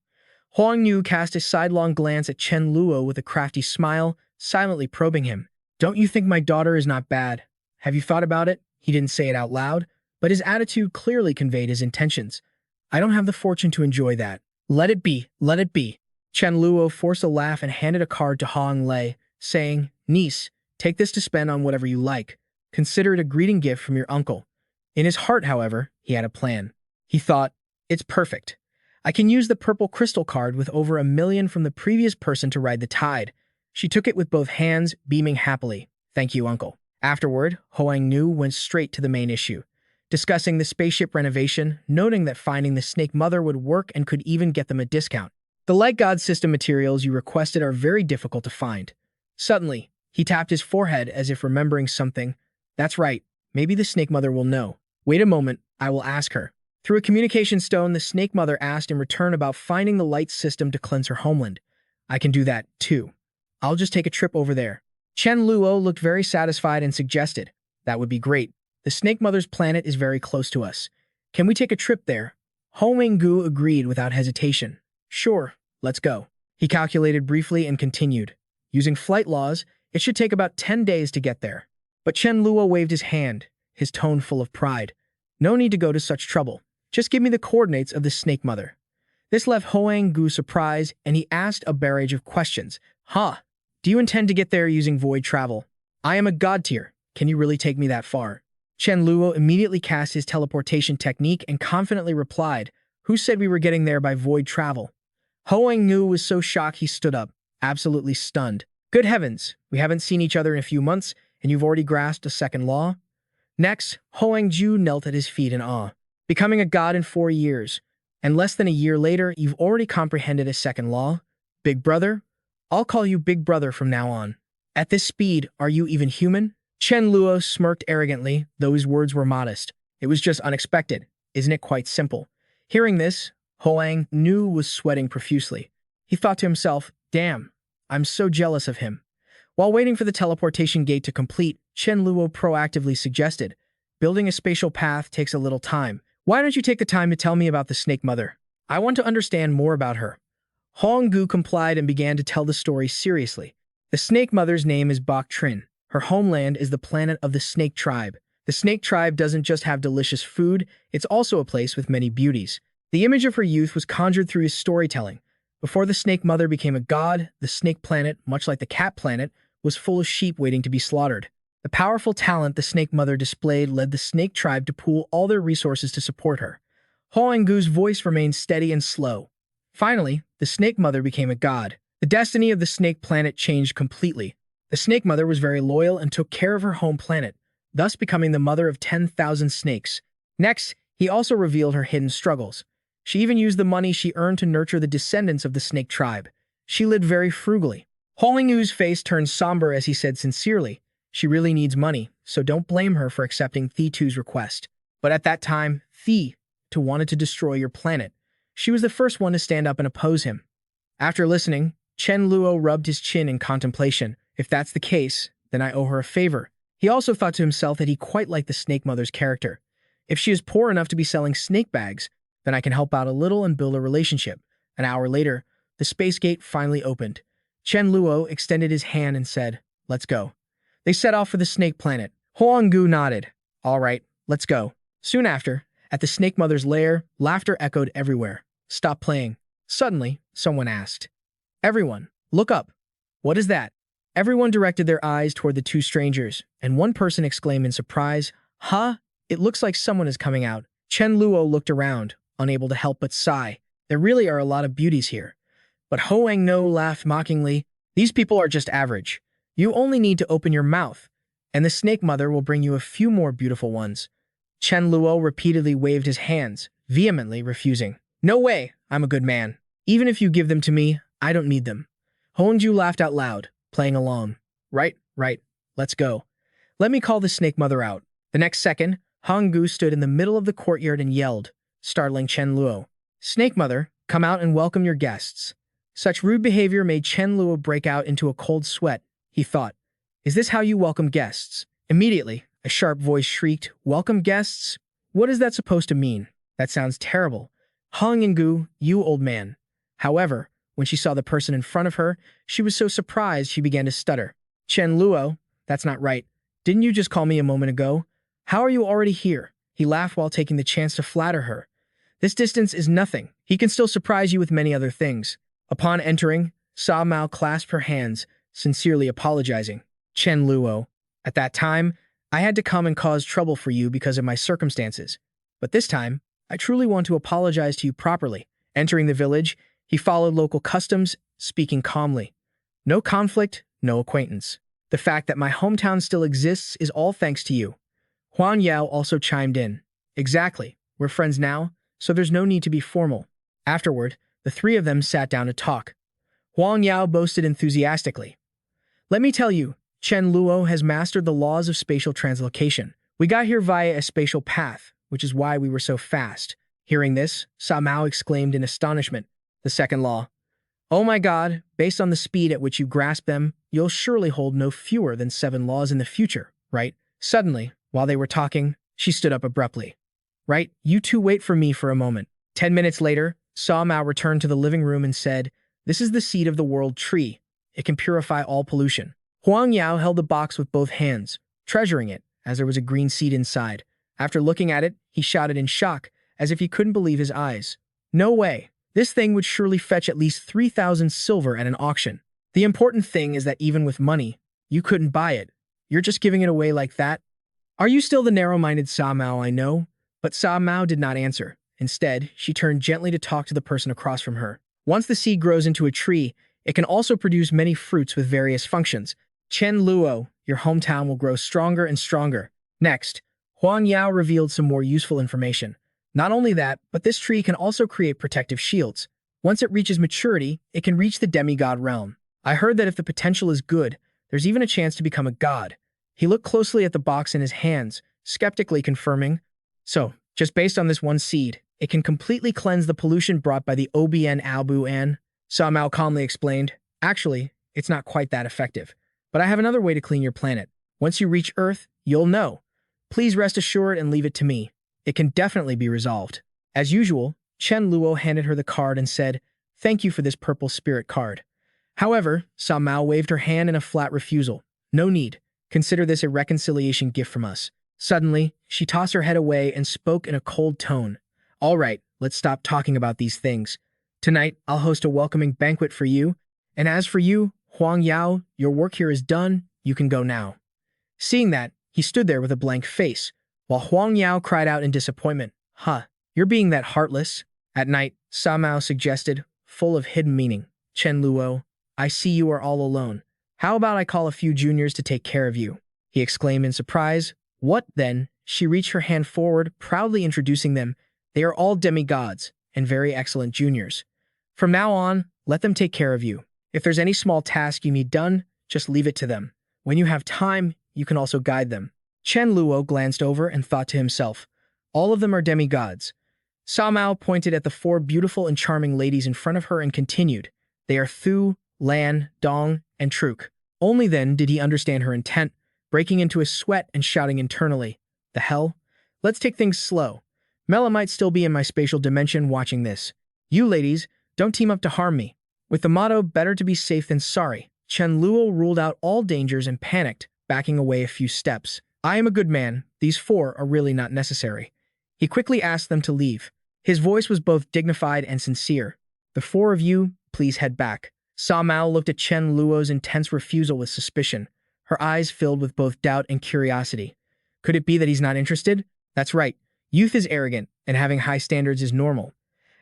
Hoang Nu cast a sidelong glance at Chen Luo with a crafty smile, silently probing him. Don't you think my daughter is not bad? Have you thought about it? He didn't say it out loud, but his attitude clearly conveyed his intentions. I don't have the fortune to enjoy that. Let it be, let it be. Chen Luo forced a laugh and handed a card to Hoang Lei, saying, Niece, take this to spend on whatever you like. Consider it a greeting gift from your uncle. In his heart, however, he had a plan. He thought, it's perfect. I can use the purple crystal card with over 1 million from the previous person to ride the tide. She took it with both hands, beaming happily. Thank you, uncle. Afterward, Hoang Nu went straight to the main issue, discussing the spaceship renovation, noting that finding the Snake Mother would work and could even get them a discount. The Light God system materials you requested are very difficult to find. Suddenly, he tapped his forehead as if remembering something. That's right, maybe the Snake Mother will know. Wait a moment, I will ask her. Through a communication stone, the Snake Mother asked in return about finding the light system to cleanse her homeland. I can do that, too. I'll just take a trip over there. Chen Luo looked very satisfied and suggested, that would be great. The Snake Mother's planet is very close to us. Can we take a trip there? Hoang Gu agreed without hesitation. Sure, let's go. He calculated briefly and continued. Using flight laws, it should take about 10 days to get there. But Chen Luo waved his hand, his tone full of pride. No need to go to such trouble. Just give me the coordinates of the Snake Mother. This left Hoang Gu surprised, and he asked a barrage of questions. Do you intend to get there using void travel? I am a god tier. Can you really take me that far? Chen Luo immediately cast his teleportation technique and confidently replied, Who said we were getting there by void travel? Hoang Gu was so shocked he stood up, absolutely stunned. Good heavens, we haven't seen each other in a few months, and you've already grasped a second law? Next, Hoang Ju knelt at his feet in awe. Becoming a god in 4 years. And less than a year later, you've already comprehended a second law? Big brother? I'll call you Big Brother from now on. At this speed, are you even human? Chen Luo smirked arrogantly, though his words were modest. It was just unexpected. Isn't it quite simple? Hearing this, Hoang Nu was sweating profusely. He thought to himself, damn, I'm so jealous of him. While waiting for the teleportation gate to complete, Chen Luo proactively suggested, building a spatial path takes a little time. Why don't you take the time to tell me about the Snake Mother? I want to understand more about her. Hong Gu complied and began to tell the story seriously. The Snake Mother's name is Bok Trin. Her homeland is the planet of the Snake Tribe. The Snake Tribe doesn't just have delicious food, it's also a place with many beauties. The image of her youth was conjured through his storytelling. Before the Snake Mother became a god, the Snake Planet, much like the Cat Planet, was full of sheep waiting to be slaughtered. The powerful talent the Snake Mother displayed led the Snake Tribe to pool all their resources to support her. Hoang Gu's voice remained steady and slow. Finally, the Snake Mother became a god. The destiny of the Snake Planet changed completely. The Snake Mother was very loyal and took care of her home planet, thus becoming the mother of 10,000 snakes. Next, he also revealed her hidden struggles. She even used the money she earned to nurture the descendants of the Snake Tribe. She lived very frugally. Hoang Gu's face turned somber as he said sincerely, she really needs money, so don't blame her for accepting Thi-Tu's request. But at that time, Thi-Tu wanted to destroy your planet. She was the first one to stand up and oppose him. After listening, Chen Luo rubbed his chin in contemplation. If that's the case, then I owe her a favor. He also thought to himself that he quite liked the Snake Mother's character. If she is poor enough to be selling snake bags, then I can help out a little and build a relationship. An hour later, the space gate finally opened. Chen Luo extended his hand and said, let's go. They set off for the Snake Planet. Hoang Gu nodded. All right, let's go. Soon after, at the Snake Mother's lair, laughter echoed everywhere. Stop playing. Suddenly, someone asked. Everyone, look up. What is that? Everyone directed their eyes toward the two strangers, and one person exclaimed in surprise, huh? It looks like someone is coming out. Chen Luo looked around, unable to help but sigh. There really are a lot of beauties here. But Hoang Nu laughed mockingly. These people are just average. You only need to open your mouth, and the Snake Mother will bring you a few more beautiful ones. Chen Luo repeatedly waved his hands, vehemently refusing. No way, I'm a good man. Even if you give them to me, I don't need them. Hongju laughed out loud, playing along. Right, let's go. Let me call the Snake Mother out. The next second, Honggu stood in the middle of the courtyard and yelled, startling Chen Luo. Snake Mother, come out and welcome your guests. Such rude behavior made Chen Luo break out into a cold sweat. He thought, is this how you welcome guests? Immediately, a sharp voice shrieked, welcome guests? What is that supposed to mean? That sounds terrible. Hong Gu, you old man. However, when she saw the person in front of her, she was so surprised she began to stutter. Chen Luo, that's not right. Didn't you just call me a moment ago? How are you already here? He laughed while taking the chance to flatter her. This distance is nothing. He can still surprise you with many other things. Upon entering, Sa Mao clasped her hands, sincerely apologizing. Chen Luo, at that time, I had to come and cause trouble for you because of my circumstances. But this time, I truly want to apologize to you properly. Entering the village, he followed local customs, speaking calmly. No conflict, no acquaintance. The fact that my hometown still exists is all thanks to you. Huan Yao also chimed in. Exactly. We're friends now, so there's no need to be formal. Afterward, the three of them sat down to talk. Huang Yao boasted enthusiastically. Let me tell you, Chen Luo has mastered the laws of spatial translocation. We got here via a spatial path, which is why we were so fast. Hearing this, Sa Mao exclaimed in astonishment. The second law. Oh my god, based on the speed at which you grasp them, you'll surely hold no fewer than 7 laws in the future, right? Suddenly, while they were talking, she stood up abruptly. Right, you two wait for me for a moment. 10 minutes later, Sa Mao returned to the living room and said, this is the seed of the world tree. It can purify all pollution. Huang Yao held the box with both hands, treasuring it, as there was a green seed inside. After looking at it, he shouted in shock, as if he couldn't believe his eyes. No way. This thing would surely fetch at least 3,000 silver at an auction. The important thing is that even with money, you couldn't buy it. You're just giving it away like that? Are you still the narrow-minded Sa Mao I know? But Sa Mao did not answer. Instead, she turned gently to talk to the person across from her. Once the seed grows into a tree, it can also produce many fruits with various functions. Chen Luo, your hometown will grow stronger and stronger. Next, Huang Yao revealed some more useful information. Not only that, but this tree can also create protective shields. Once it reaches maturity, it can reach the demigod realm. I heard that if the potential is good, there's even a chance to become a god. He looked closely at the box in his hands, skeptically confirming, so, just based on this one seed, it can completely cleanse the pollution brought by the OBN Albu An. Samao calmly explained, actually, it's not quite that effective. But I have another way to clean your planet. Once you reach Earth, you'll know. Please rest assured and leave it to me. It can definitely be resolved. As usual, Chen Luo handed her the card and said, thank you for this purple spirit card. However, Samao waved her hand in a flat refusal. No need. Consider this a reconciliation gift from us. Suddenly, she tossed her head away and spoke in a cold tone. All right, let's stop talking about these things. Tonight, I'll host a welcoming banquet for you. And as for you, Huang Yao, your work here is done. You can go now. Seeing that, he stood there with a blank face, while Huang Yao cried out in disappointment. Huh, you're being that heartless? At night, Samao suggested, full of hidden meaning. Chen Luo, I see you are all alone. How about I call a few juniors to take care of you? He exclaimed in surprise. What, then? She reached her hand forward, proudly introducing them. They are all demigods, and very excellent juniors. From now on, let them take care of you. If there's any small task you need done, just leave it to them. When you have time, you can also guide them. Chen Luo glanced over and thought to himself, all of them are demigods. Samao pointed at the four beautiful and charming ladies in front of her and continued, they are Thu, Lan, Dong, and Truk. Only then did he understand her intent, breaking into a sweat and shouting internally, the hell? Let's take things slow. Mela might still be in my spatial dimension watching this. You ladies, don't team up to harm me. With the motto, better to be safe than sorry, Chen Luo ruled out all dangers and panicked, backing away a few steps. I am a good man. These four are really not necessary. He quickly asked them to leave. His voice was both dignified and sincere. The four of you, please head back. Samao looked at Chen Luo's intense refusal with suspicion. Her eyes filled with both doubt and curiosity. Could it be that he's not interested? That's right. Youth is arrogant, and having high standards is normal.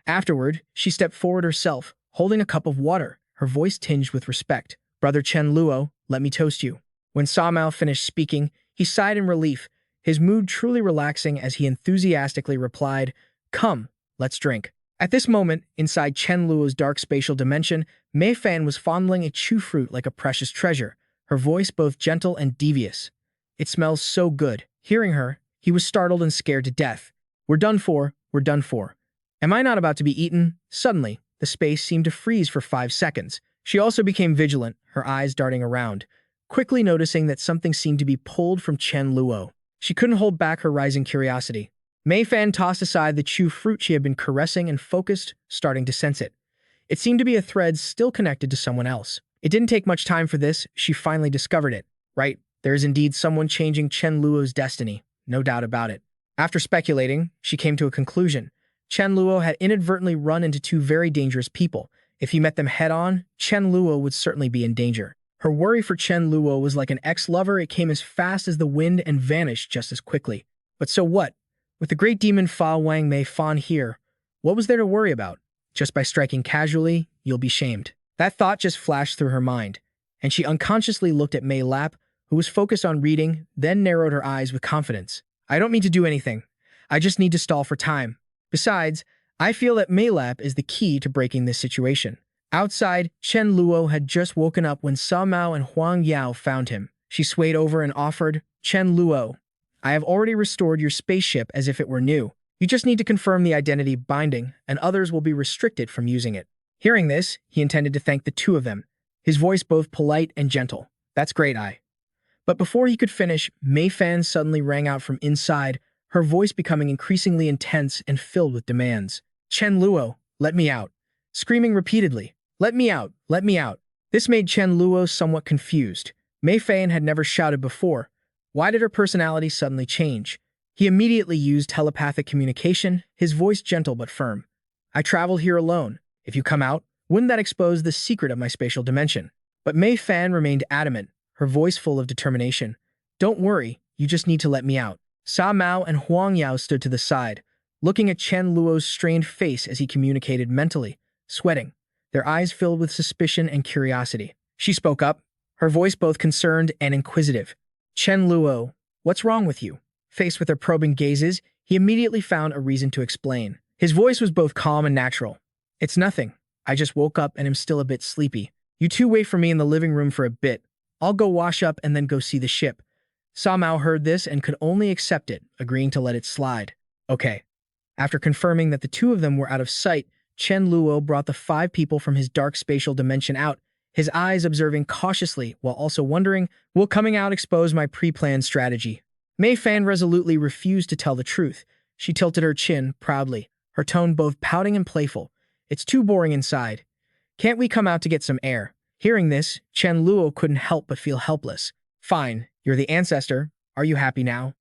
Afterward, she stepped forward herself, holding a cup of water, her voice tinged with respect. Brother Chen Luo, let me toast you. When Samao finished speaking, he sighed in relief, his mood truly relaxing as he enthusiastically replied, Come, let's drink. At this moment, inside Chen Luo's dark spatial dimension, Mei Fan was fondling a chew fruit like a precious treasure, her voice both gentle and devious. It smells so good. Hearing her, he was startled and scared to death. We're done for, we're done for. Am I not about to be eaten? Suddenly, the space seemed to freeze for 5 seconds. She also became vigilant, her eyes darting around, quickly noticing that something seemed to be pulled from Chen Luo. She couldn't hold back her rising curiosity. Mei Fan tossed aside the chew fruit she had been caressing and focused, starting to sense it. It seemed to be a thread still connected to someone else. It didn't take much time for this, she finally discovered it. Right, there is indeed someone changing Chen Luo's destiny, no doubt about it. After speculating, she came to a conclusion. Chen Luo had inadvertently run into two very dangerous people. If he met them head-on, Chen Luo would certainly be in danger. Her worry for Chen Luo was like an ex-lover. It came as fast as the wind and vanished just as quickly. But so what? With the great demon Fa Wang Mei Fan here, what was there to worry about? Just by striking casually, you'll be shamed. That thought just flashed through her mind, and she unconsciously looked at Mei Lap, who was focused on reading, then narrowed her eyes with confidence. I don't mean to do anything. I just need to stall for time. Besides, I feel that Mei Lap is the key to breaking this situation. Outside, Chen Luo had just woken up when Samao and Huang Yao found him. She swayed over and offered, Chen Luo, I have already restored your spaceship as if it were new. You just need to confirm the identity binding, and others will be restricted from using it. Hearing this, he intended to thank the two of them, his voice both polite and gentle. That's great, But before he could finish, Mei Fan suddenly rang out from inside, her voice becoming increasingly intense and filled with demands. Chen Luo, let me out. Screaming repeatedly, let me out, let me out. This made Chen Luo somewhat confused. Mei Fan had never shouted before. Why did her personality suddenly change? He immediately used telepathic communication, his voice gentle but firm. I travel here alone. If you come out, wouldn't that expose the secret of my spatial dimension? But Mei Fan remained adamant, her voice full of determination. Don't worry, you just need to let me out. Sa Mao and Huang Yao stood to the side, looking at Chen Luo's strained face as he communicated mentally, sweating, their eyes filled with suspicion and curiosity. She spoke up, her voice both concerned and inquisitive. Chen Luo, what's wrong with you? Faced with their probing gazes, He immediately found a reason to explain. His voice was both calm and natural. It's nothing. I just woke up and am still a bit sleepy. You two wait for me in the living room for a bit. I'll go wash up and then go see the ship. Sa Mao heard this and could only accept it, agreeing to let it slide. Okay. After confirming that the two of them were out of sight, Chen Luo brought the 5 people from his dark spatial dimension out, his eyes observing cautiously while also wondering, will coming out expose my pre-planned strategy? Mei Fan resolutely refused to tell the truth. She tilted her chin proudly, her tone both pouting and playful. It's too boring inside. Can't we come out to get some air? Hearing this, Chen Luo couldn't help but feel helpless. Fine, you're the ancestor. Are you happy now?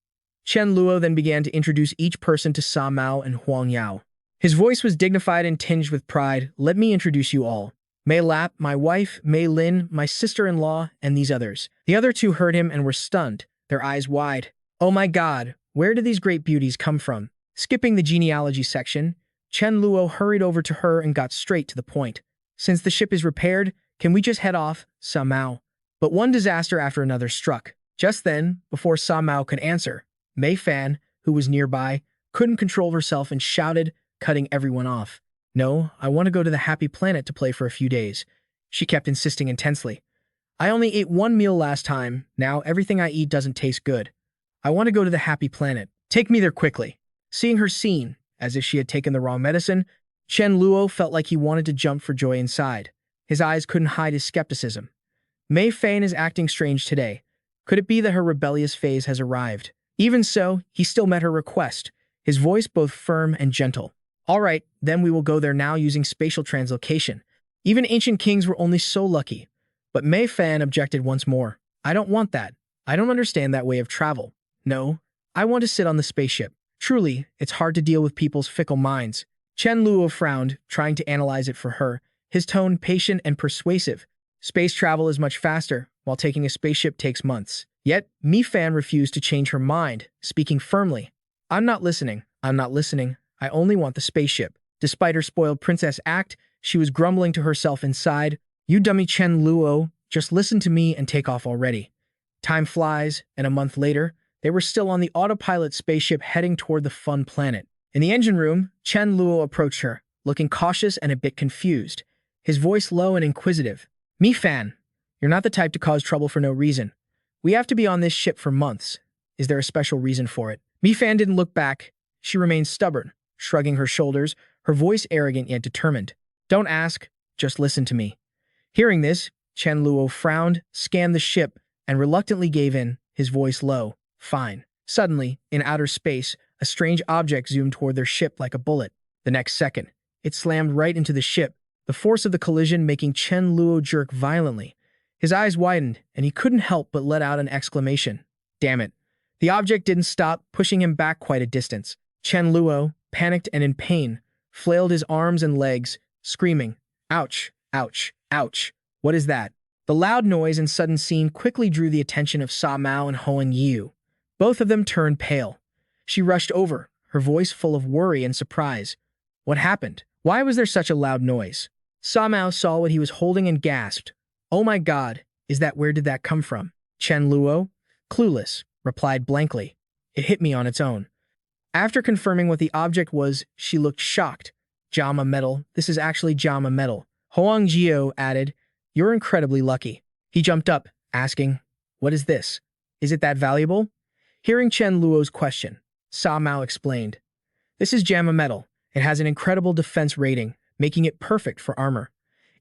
Chen Luo then began to introduce each person to Sa Mao and Huang Yao. His voice was dignified and tinged with pride. Let me introduce you all. Mei Lap, my wife, Mei Lin, my sister-in-law, and these others. The other two heard him and were stunned, their eyes wide. Oh my god, where did these great beauties come from? Skipping the genealogy section, Chen Luo hurried over to her and got straight to the point. Since the ship is repaired, can we just head off, Sa Mao? But one disaster after another struck. Just then, before Sa Mao could answer, Mei Fan, who was nearby, couldn't control herself and shouted, cutting everyone off. No, I want to go to the Happy Planet to play for a few days. She kept insisting intensely. I only ate 1 meal last time. Now everything I eat doesn't taste good. I want to go to the Happy Planet. Take me there quickly. Seeing her scene, as if she had taken the wrong medicine, Chen Luo felt like he wanted to jump for joy inside. His eyes couldn't hide his skepticism. Mei Fan is acting strange today. Could it be that her rebellious phase has arrived? Even so, he still met her request, his voice both firm and gentle. All right, then we will go there now using spatial translocation. Even ancient kings were only so lucky. But Mei Fan objected once more. I don't want that. I don't understand that way of travel. No, I want to sit on the spaceship. Truly, it's hard to deal with people's fickle minds. Chen Luo frowned, trying to analyze it for her, his tone patient and persuasive. Space travel is much faster, while taking a spaceship takes months. Yet, Mei Fan refused to change her mind, speaking firmly. I'm not listening. I'm not listening. I only want the spaceship. Despite her spoiled princess act, she was grumbling to herself inside. You dummy Chen Luo, just listen to me and take off already. Time flies, and a month later, they were still on the autopilot spaceship heading toward the fun planet. In the engine room, Chen Luo approached her, looking cautious and a bit confused, his voice low and inquisitive. Mei Fan, you're not the type to cause trouble for no reason. We have to be on this ship for months. Is there a special reason for it? Mei Fan didn't look back. She remained stubborn, shrugging her shoulders, her voice arrogant yet determined. Don't ask, just listen to me. Hearing this, Chen Luo frowned, scanned the ship, and reluctantly gave in, his voice low. Fine. Suddenly, in outer space, a strange object zoomed toward their ship like a bullet. The next second, it slammed right into the ship, the force of the collision making Chen Luo jerk violently. His eyes widened, and he couldn't help but let out an exclamation. Damn it. The object didn't stop, pushing him back quite a distance. Chen Luo, panicked and in pain, flailed his arms and legs, screaming, Ouch, ouch, ouch. What is that? The loud noise and sudden scene quickly drew the attention of Sa Mao and Huang Yu. Both of them turned pale. She rushed over, her voice full of worry and surprise. What happened? Why was there such a loud noise? Sa Mao saw what he was holding and gasped. Oh my god, where did that come from? Chen Luo, clueless, replied blankly. It hit me on its own. After confirming what the object was, she looked shocked. Jama metal, this is actually Jama metal. Huang Jiao added, You're incredibly lucky. He jumped up, asking, What is this? Is it that valuable? Hearing Chen Luo's question, Sa Mao explained, This is Jama metal. It has an incredible defense rating, making it perfect for armor.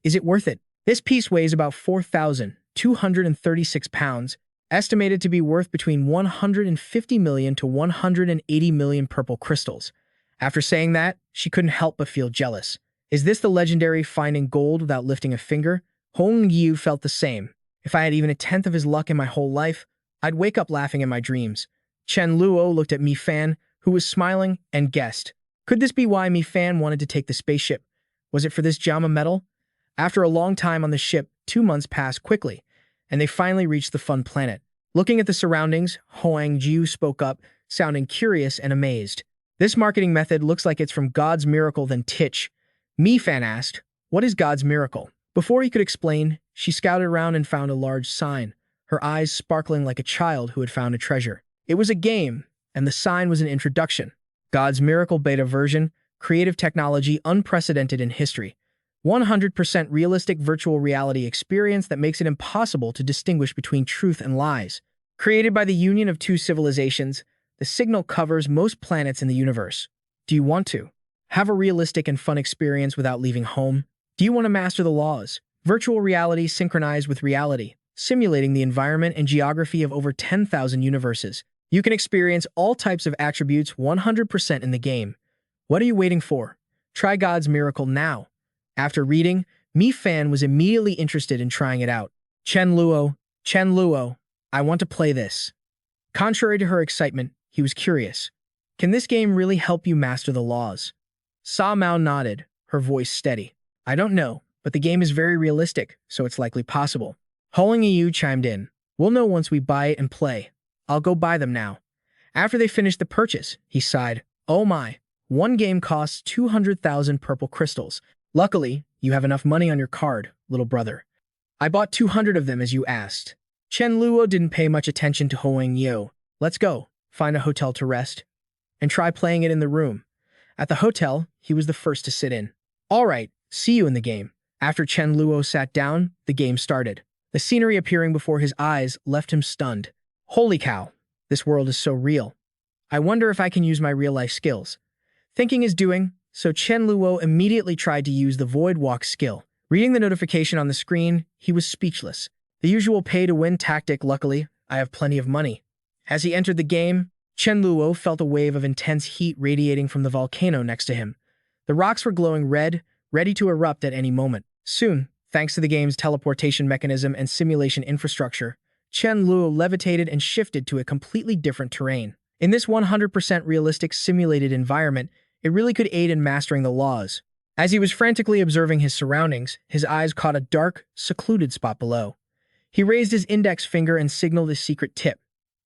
Is it worth it? This piece weighs about 4,236 pounds, estimated to be worth between 150 million to 180 million purple crystals. After saying that, she couldn't help but feel jealous. Is this the legendary finding gold without lifting a finger? Hong Yu felt the same. If I had even a tenth of his luck in my whole life, I'd wake up laughing in my dreams. Chen Luo looked at Mei Fan, who was smiling, and guessed. Could this be why Mei Fan wanted to take the spaceship? Was it for this Jama metal? After a long time on the ship, 2 months passed quickly, and they finally reached the fun planet. Looking at the surroundings, Huang Jiu spoke up, sounding curious and amazed. This marketing method looks like it's from God's miracle than Titch. Mei Fan asked, What is God's miracle? Before he could explain, she scouted around and found a large sign, her eyes sparkling like a child who had found a treasure. It was a game, and the sign was an introduction. God's Miracle Beta version, creative technology unprecedented in history. 100% realistic virtual reality experience that makes it impossible to distinguish between truth and lies. Created by the union of two civilizations, the signal covers most planets in the universe. Do you want to have a realistic and fun experience without leaving home? Do you want to master the laws? Virtual reality synchronized with reality, simulating the environment and geography of over 10,000 universes. You can experience all types of attributes 100% in the game. What are you waiting for? Try God's Miracle now. After reading, Mi Fan was immediately interested in trying it out. Chen Luo, I want to play this. Contrary to her excitement, he was curious. Can this game really help you master the laws? Sa Mao nodded, her voice steady. I don't know, but the game is very realistic, so it's likely possible. Huling Yu chimed in. We'll know once we buy it and play. I'll go buy them now. After they finished the purchase, he sighed. Oh my, one game costs 200,000 purple crystals. Luckily, you have enough money on your card, little brother. I bought 200 of them as you asked. Chen Luo didn't pay much attention to Huling Yu. Let's go, find a hotel to rest, and try playing it in the room. At the hotel, he was the first to sit in. All right, see you in the game. After Chen Luo sat down, the game started. The scenery appearing before his eyes left him stunned. Holy cow, this world is so real. I wonder if I can use my real-life skills. Thinking is doing, so Chen Luo immediately tried to use the Void Walk skill. Reading the notification on the screen, he was speechless. The usual pay-to-win tactic. Luckily, I have plenty of money. As he entered the game, Chen Luo felt a wave of intense heat radiating from the volcano next to him. The rocks were glowing red, ready to erupt at any moment. Soon, thanks to the game's teleportation mechanism and simulation infrastructure, Chen Luo levitated and shifted to a completely different terrain. In this 100% realistic simulated environment, it really could aid in mastering the laws. As he was frantically observing his surroundings, his eyes caught a dark, secluded spot below. He raised his index finger and signaled a secret tip.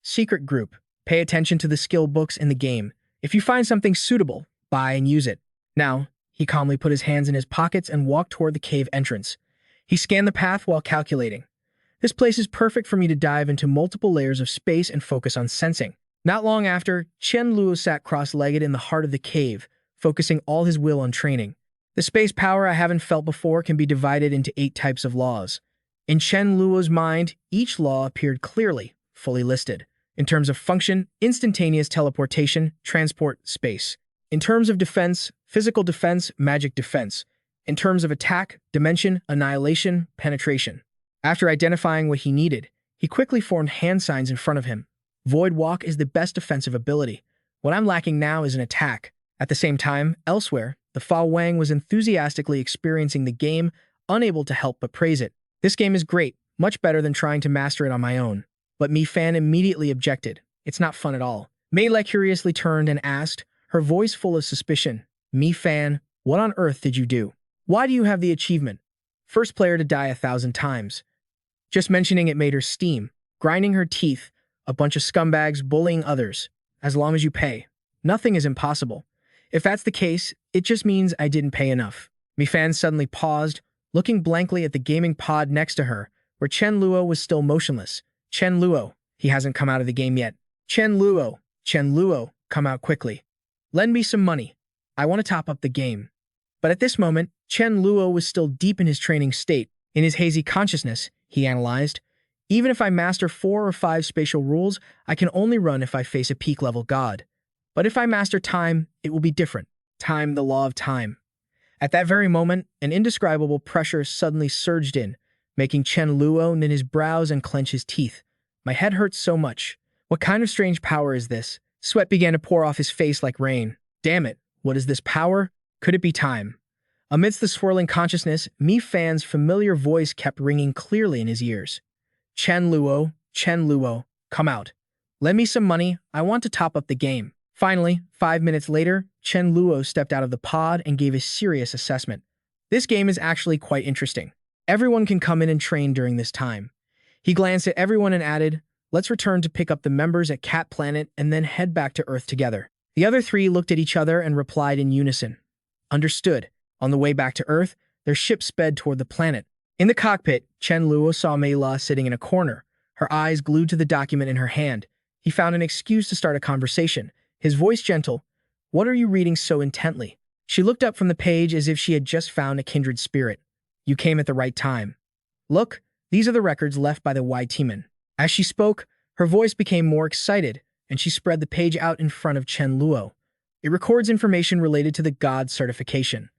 Secret group. Pay attention to the skill books in the game. If you find something suitable, buy and use it. Now, he calmly put his hands in his pockets and walked toward the cave entrance. He scanned the path while calculating. This place is perfect for me to dive into multiple layers of space and focus on sensing. Not long after, Chen Luo sat cross-legged in the heart of the cave, focusing all his will on training. The space power I haven't felt before can be divided into 8 types of laws. In Chen Luo's mind, each law appeared clearly, fully listed. In terms of function, instantaneous teleportation, transport, space. In terms of defense, physical defense, magic defense. In terms of attack, dimension, annihilation, penetration. After identifying what he needed, he quickly formed hand signs in front of him. Void Walk is the best defensive ability. What I'm lacking now is an attack. At the same time, elsewhere, the Fa Wang was enthusiastically experiencing the game, unable to help but praise it. This game is great, much better than trying to master it on my own. But Mi Fan immediately objected. It's not fun at all. Mei Le curiously turned and asked, her voice full of suspicion. Mi Fan, what on earth did you do? Why do you have the achievement? First player to die 1,000 times. Just mentioning it made her steam, grinding her teeth. A bunch of scumbags bullying others. As long as you pay. Nothing is impossible. If that's the case, it just means I didn't pay enough. Mi Fan suddenly paused, looking blankly at the gaming pod next to her, where Chen Luo was still motionless. Chen Luo, he hasn't come out of the game yet. Chen Luo, come out quickly. Lend me some money. I want to top up the game. But at this moment, Chen Luo was still deep in his training state. In his hazy consciousness, he analyzed, even if I master 4 or 5 spatial rules, I can only run if I face a peak-level god. But if I master time, it will be different. Time, the law of time. At that very moment, an indescribable pressure suddenly surged in, making Chen Luo knit his brows and clench his teeth. My head hurts so much. What kind of strange power is this? Sweat began to pour off his face like rain. Damn it, what is this power? Could it be time? Amidst the swirling consciousness, Mi Fan's familiar voice kept ringing clearly in his ears. Chen Luo, come out. Lend me some money, I want to top up the game. Finally, 5 minutes later, Chen Luo stepped out of the pod and gave a serious assessment. This game is actually quite interesting. Everyone can come in and train during this time. He glanced at everyone and added, let's return to pick up the members at Cat Planet and then head back to Earth together. The other 3 looked at each other and replied in unison. Understood. On the way back to Earth, their ship sped toward the planet. In the cockpit, Chen Luo saw Mei Le sitting in a corner, her eyes glued to the document in her hand. He found an excuse to start a conversation, his voice gentle. What are you reading so intently? She looked up from the page as if she had just found a kindred spirit. You came at the right time. Look, these are the records left by the Wai-Timan. As she spoke, her voice became more excited, and she spread the page out in front of Chen Luo. It records information related to the God certification.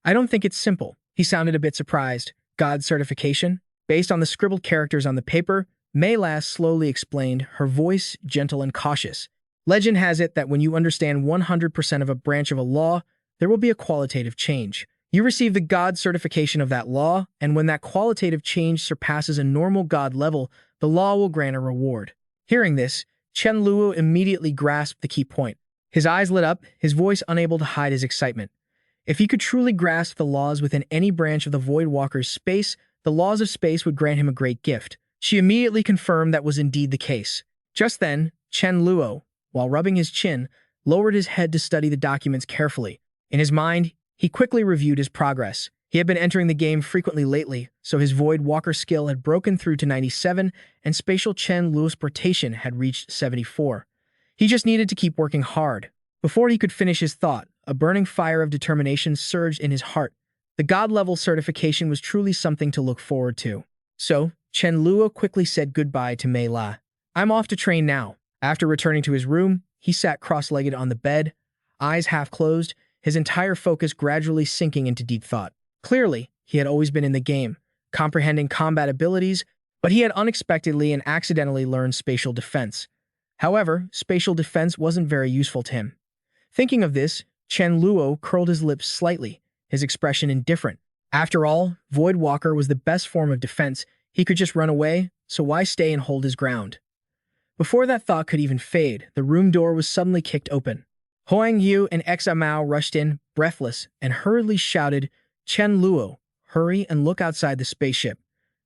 I don't think it's simple. He sounded a bit surprised. God certification? Based on the scribbled characters on the paper, Mei La slowly explained, her voice gentle and cautious. Legend has it that when you understand 100% of a branch of a law, there will be a qualitative change. You receive the God certification of that law, and when that qualitative change surpasses a normal God level, the law will grant a reward. Hearing this, Chen Luo immediately grasped the key point. His eyes lit up, his voice unable to hide his excitement. If he could truly grasp the laws within any branch of the Void Walker's space, the laws of space would grant him a great gift. She immediately confirmed that was indeed the case. Just then, Chen Luo, while rubbing his chin, lowered his head to study the documents carefully. In his mind, he quickly reviewed his progress. He had been entering the game frequently lately, so his Void Walker skill had broken through to 97, and Spatial Chen Luo's portation had reached 74. He just needed to keep working hard. Before he could finish his thought, a burning fire of determination surged in his heart. The God-level certification was truly something to look forward to. So, Chen Luo quickly said goodbye to Mei La. I'm off to train now. After returning to his room, he sat cross-legged on the bed, eyes half closed, his entire focus gradually sinking into deep thought. Clearly, he had always been in the game, comprehending combat abilities, but he had unexpectedly and accidentally learned spatial defense. However, spatial defense wasn't very useful to him. Thinking of this, Chen Luo curled his lips slightly, his expression indifferent. After all, Void Walker was the best form of defense. He could just run away, so why stay and hold his ground? Before that thought could even fade, the room door was suddenly kicked open. Hoang Yu and Exa Mao rushed in, breathless, and hurriedly shouted, Chen Luo, hurry and look outside the spaceship.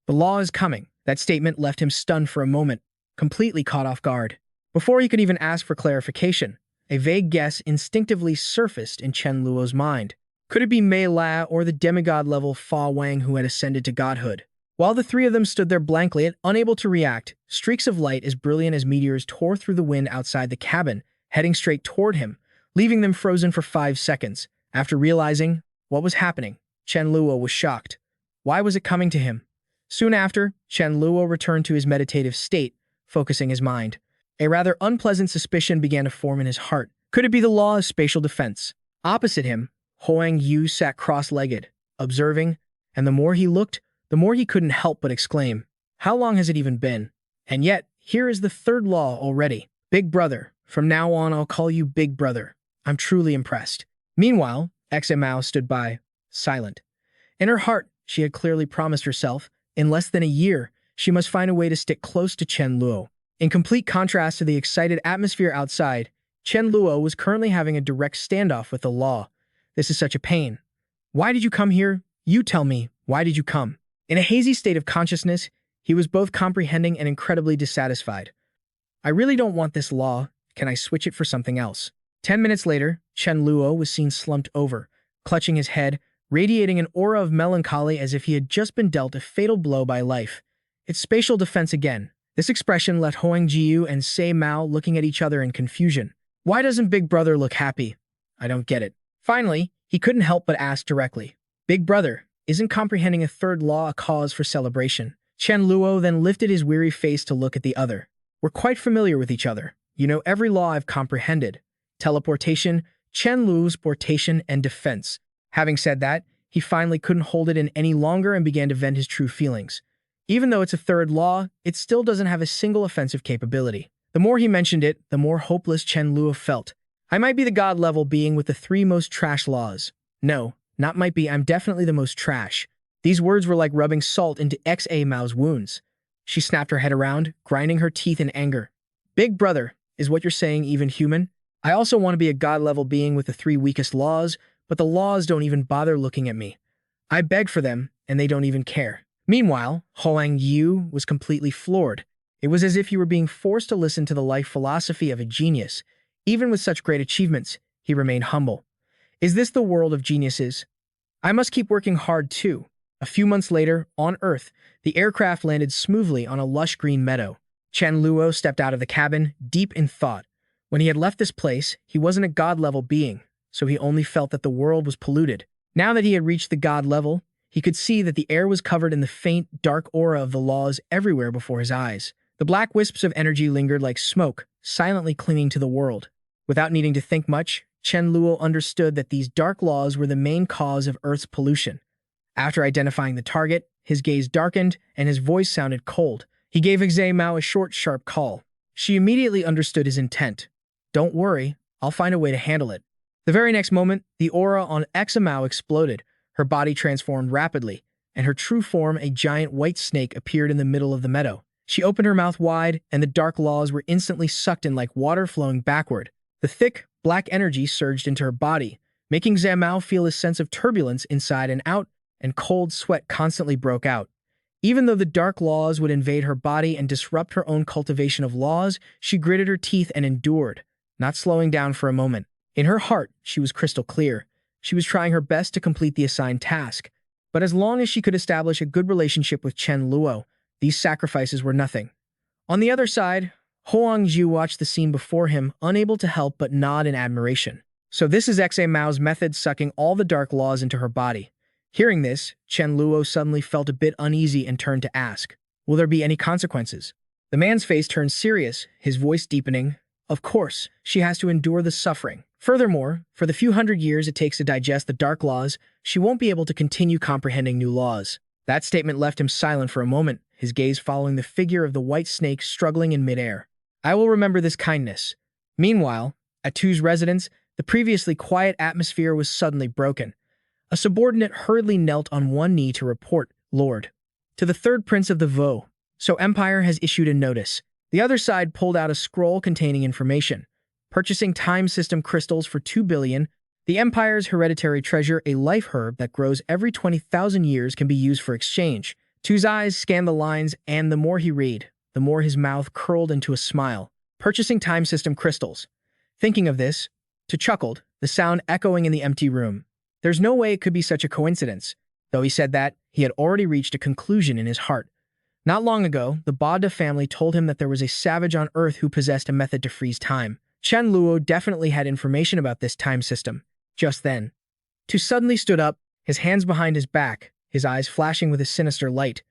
The law is coming. That statement left him stunned for a moment, completely caught off guard. Before he could even ask for clarification, a vague guess instinctively surfaced in Chen Luo's mind. Could it be Mei La or the demigod-level Fa Wang who had ascended to godhood? While the three of them stood there blankly and unable to react, streaks of light as brilliant as meteors tore through the wind outside the cabin, heading straight toward him, leaving them frozen for 5 seconds. After realizing what was happening, Chen Luo was shocked. Why was it coming to him? Soon after, Chen Luo returned to his meditative state, focusing his mind. A rather unpleasant suspicion began to form in his heart. Could it be the law of spatial defense? Opposite him, Hoang Yu sat cross-legged, observing, and the more he looked, the more he couldn't help but exclaim, how long has it even been? And yet, here is the third law already. Big brother. From now on, I'll call you Big Brother. I'm truly impressed. Meanwhile, Exa Mao stood by, silent. In her heart, she had clearly promised herself, in less than a year, she must find a way to stick close to Chen Luo. In complete contrast to the excited atmosphere outside, Chen Luo was currently having a direct standoff with the law. This is such a pain. Why did you come here? You tell me, why did you come? In a hazy state of consciousness, he was both comprehending and incredibly dissatisfied. I really don't want this law. Can I switch it for something else? 10 minutes later, Chen Luo was seen slumped over, clutching his head, radiating an aura of melancholy as if he had just been dealt a fatal blow by life. It's spatial defense again. This expression left Hoang Jiu and Sei Mao looking at each other in confusion. Why doesn't Big Brother look happy? I don't get it. Finally, he couldn't help but ask directly. Big Brother, isn't comprehending a third law a cause for celebration? Chen Luo then lifted his weary face to look at the other. We're quite familiar with each other. You know every law I've comprehended. Teleportation, Chen Luo's portation, and defense. Having said that, he finally couldn't hold it in any longer and began to vent his true feelings. Even though it's a third law, it still doesn't have a single offensive capability. The more he mentioned it, the more hopeless Chen Luo felt. I might be the god-level being with the 3 most trash laws. No, not might be, I'm definitely the most trash. These words were like rubbing salt into Exa Mao's wounds. She snapped her head around, grinding her teeth in anger. Big Brother, is what you're saying even human? I also want to be a god-level being with the 3 weakest laws, but the laws don't even bother looking at me. I beg for them, and they don't even care. Meanwhile, Hoang Yu was completely floored. It was as if he were being forced to listen to the life philosophy of a genius. Even with such great achievements, he remained humble. Is this the world of geniuses? I must keep working hard too. A few months later, on Earth, the aircraft landed smoothly on a lush green meadow. Chen Luo stepped out of the cabin, deep in thought. When he had left this place, he wasn't a god-level being, so he only felt that the world was polluted. Now that he had reached the god level, he could see that the air was covered in the faint, dark aura of the laws everywhere before his eyes. The black wisps of energy lingered like smoke, silently clinging to the world. Without needing to think much, Chen Luo understood that these dark laws were the main cause of Earth's pollution. After identifying the target, his gaze darkened and his voice sounded cold. He gave Xie Mao a short, sharp call. She immediately understood his intent. "Don't worry, I'll find a way to handle it." The very next moment, the aura on Xie Mao exploded. Her body transformed rapidly, and her true form, a giant white snake, appeared in the middle of the meadow. She opened her mouth wide, and the dark laws were instantly sucked in like water flowing backward. The thick, black energy surged into her body, making Xie Mao feel a sense of turbulence inside and out, and cold sweat constantly broke out. Even though the dark laws would invade her body and disrupt her own cultivation of laws, she gritted her teeth and endured, not slowing down for a moment. In her heart, she was crystal clear. She was trying her best to complete the assigned task, but as long as she could establish a good relationship with Chen Luo, these sacrifices were nothing. On the other side, Huang Zhu watched the scene before him, unable to help but nod in admiration. So this is Xie Mao's method, sucking all the dark laws into her body. Hearing this, Chen Luo suddenly felt a bit uneasy and turned to ask, "Will there be any consequences?" The man's face turned serious, his voice deepening. "Of course, she has to endure the suffering. Furthermore, for the few hundred years it takes to digest the dark laws, she won't be able to continue comprehending new laws." That statement left him silent for a moment, his gaze following the figure of the white snake struggling in midair. "I will remember this kindness." Meanwhile, at Tu's residence, the previously quiet atmosphere was suddenly broken. A subordinate hurriedly knelt on one knee to report, "Lord, to the third prince of the Vo. So Empire has issued a notice." The other side pulled out a scroll containing information. Purchasing time system crystals for 2 billion, the Empire's hereditary treasure, a life herb that grows every 20,000 years, can be used for exchange. Tu's eyes scanned the lines, and the more he read, the more his mouth curled into a smile. Purchasing time system crystals. Thinking of this, Tu chuckled, the sound echoing in the empty room. There's no way it could be such a coincidence. Though he said that, he had already reached a conclusion in his heart. Not long ago, the Bada family told him that there was a savage on Earth who possessed a method to freeze time. Chen Luo definitely had information about this time system. Just then, Tu suddenly stood up, his hands behind his back, his eyes flashing with a sinister light.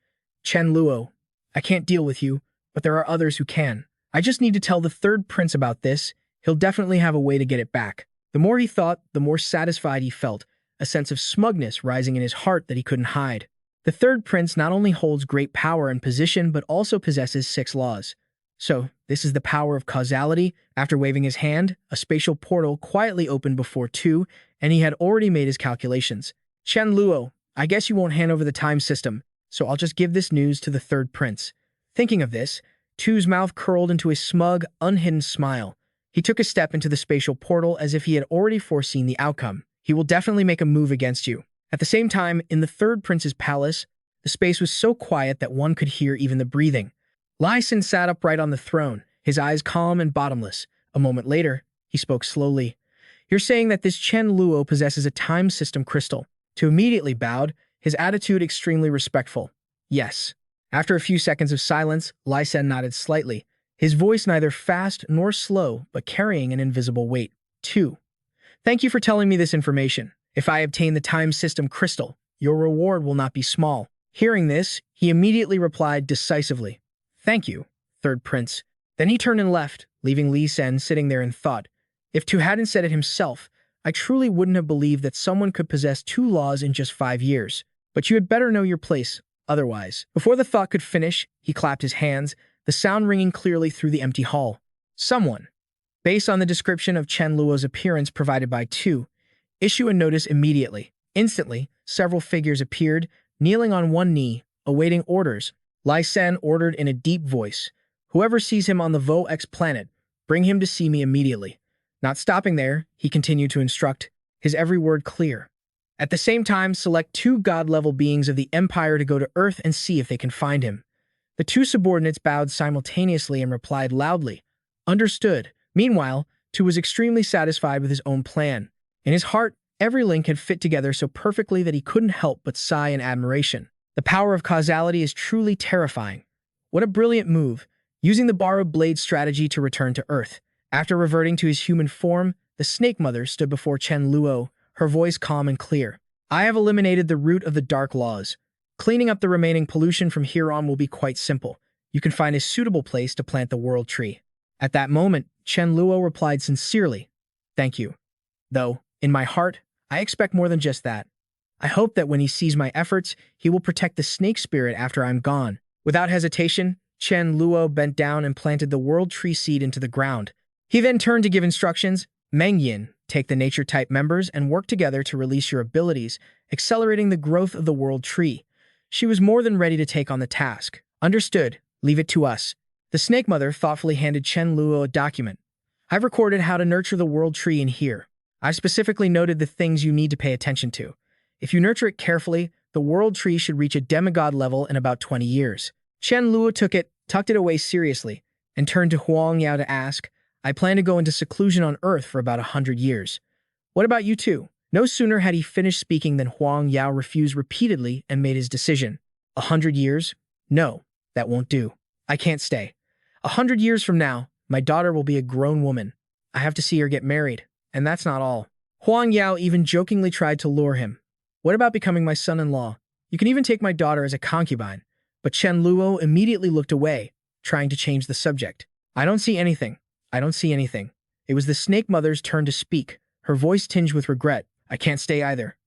"Chen Luo, I can't deal with you, but there are others who can. I just need to tell the third prince about this. He'll definitely have a way to get it back." The more he thought, the more satisfied he felt, a sense of smugness rising in his heart that he couldn't hide. The third prince not only holds great power and position, but also possesses 6 laws. So, this is the power of causality. After waving his hand, a spatial portal quietly opened before Tu, and he had already made his calculations. "Chen Luo, I guess you won't hand over the time system, so I'll just give this news to the third prince." Thinking of this, Tu's mouth curled into a smug, unhidden smile. He took a step into the spatial portal as if he had already foreseen the outcome. "He will definitely make a move against you." At the same time, in the third prince's palace, the space was so quiet that one could hear even the breathing. Lai Sin sat upright on the throne, his eyes calm and bottomless. A moment later, he spoke slowly. "You're saying that this Chen Luo possesses a time system crystal?" Tu immediately bowed, his attitude extremely respectful. "Yes." After a few seconds of silence, Lai Sin nodded slightly, his voice neither fast nor slow, but carrying an invisible weight. "Tu, thank you for telling me this information. If I obtain the time system crystal, your reward will not be small." Hearing this, he immediately replied decisively, "Thank you, third prince." Then he turned and left, leaving Li Sen sitting there in thought. If Tu hadn't said it himself, I truly wouldn't have believed that someone could possess 2 laws in just 5 years. But you had better know your place, otherwise. Before the thought could finish, he clapped his hands, the sound ringing clearly through the empty hall. "Someone, based on the description of Chen Luo's appearance provided by Tu, issue a notice immediately." Instantly, several figures appeared, kneeling on one knee, awaiting orders. Lai Sen ordered in a deep voice, "Whoever sees him on the Vo X planet, bring him to see me immediately." Not stopping there, he continued to instruct, his every word clear. "At the same time, select 2 god-level beings of the Empire to go to Earth and see if they can find him." The 2 subordinates bowed simultaneously and replied loudly, "Understood." Meanwhile, Tu was extremely satisfied with his own plan. In his heart, every link had fit together so perfectly that he couldn't help but sigh in admiration. The power of causality is truly terrifying. What a brilliant move, using the borrowed blade strategy to return to Earth. After reverting to his human form, the snake mother stood before Chen Luo, her voice calm and clear. I have eliminated the root of the dark laws. Cleaning up the remaining pollution from here on will be quite simple. You can find a suitable place to plant the world tree. At that moment, Chen Luo replied sincerely, Thank you. Though, in my heart, I expect more than just that. I hope that when he sees my efforts, he will protect the snake spirit after I'm gone. Without hesitation, Chen Luo bent down and planted the world tree seed into the ground. He then turned to give instructions. Meng Yin, take the nature-type members and work together to release your abilities, accelerating the growth of the world tree. She was more than ready to take on the task. Understood. Leave it to us. The snake mother thoughtfully handed Chen Luo a document. I've recorded how to nurture the world tree in here. I've specifically noted the things you need to pay attention to. If you nurture it carefully, the world tree should reach a demigod level in about 20 years. Chen Luo took it, tucked it away seriously, and turned to Huang Yao to ask, I plan to go into seclusion on Earth for about 100 years. What about you two? No sooner had he finished speaking than Huang Yao refused repeatedly and made his decision. 100 years? No, that won't do. I can't stay. 100 years from now, my daughter will be a grown woman. I have to see her get married, and that's not all. Huang Yao even jokingly tried to lure him. What about becoming my son-in-law? You can even take my daughter as a concubine. But Chen Luo immediately looked away, trying to change the subject. I don't see anything. I don't see anything. It was the snake mother's turn to speak, her voice tinged with regret. I can't stay either.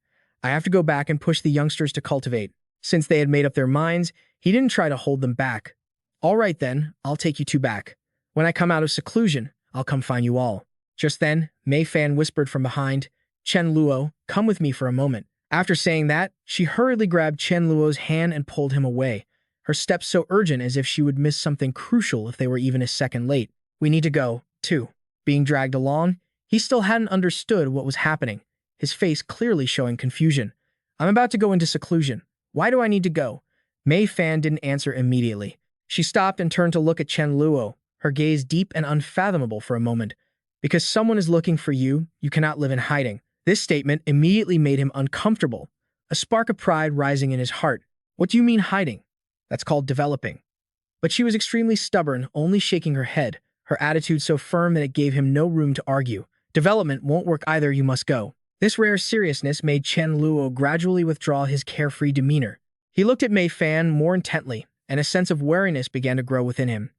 I have to go back and push the youngsters to cultivate. Since they had made up their minds, he didn't try to hold them back. All right then, I'll take you two back. When I come out of seclusion, I'll come find you all. Just then, Mei Fan whispered from behind, Chen Luo, come with me for a moment. After saying that, she hurriedly grabbed Chen Luo's hand and pulled him away, her steps so urgent as if she would miss something crucial if they were even a second late. We need to go, too. Being dragged along, he still hadn't understood what was happening, his face clearly showing confusion. I'm about to go into seclusion. Why do I need to go? Mei Fan didn't answer immediately. She stopped and turned to look at Chen Luo, her gaze deep and unfathomable for a moment. Because someone is looking for you, you cannot live in hiding. This statement immediately made him uncomfortable, a spark of pride rising in his heart. What do you mean hiding? That's called developing. But she was extremely stubborn, only shaking her head, her attitude so firm that it gave him no room to argue. Development won't work either, you must go. This rare seriousness made Chen Luo gradually withdraw his carefree demeanor. He looked at Mei Fan more intently, and a sense of wariness began to grow within him.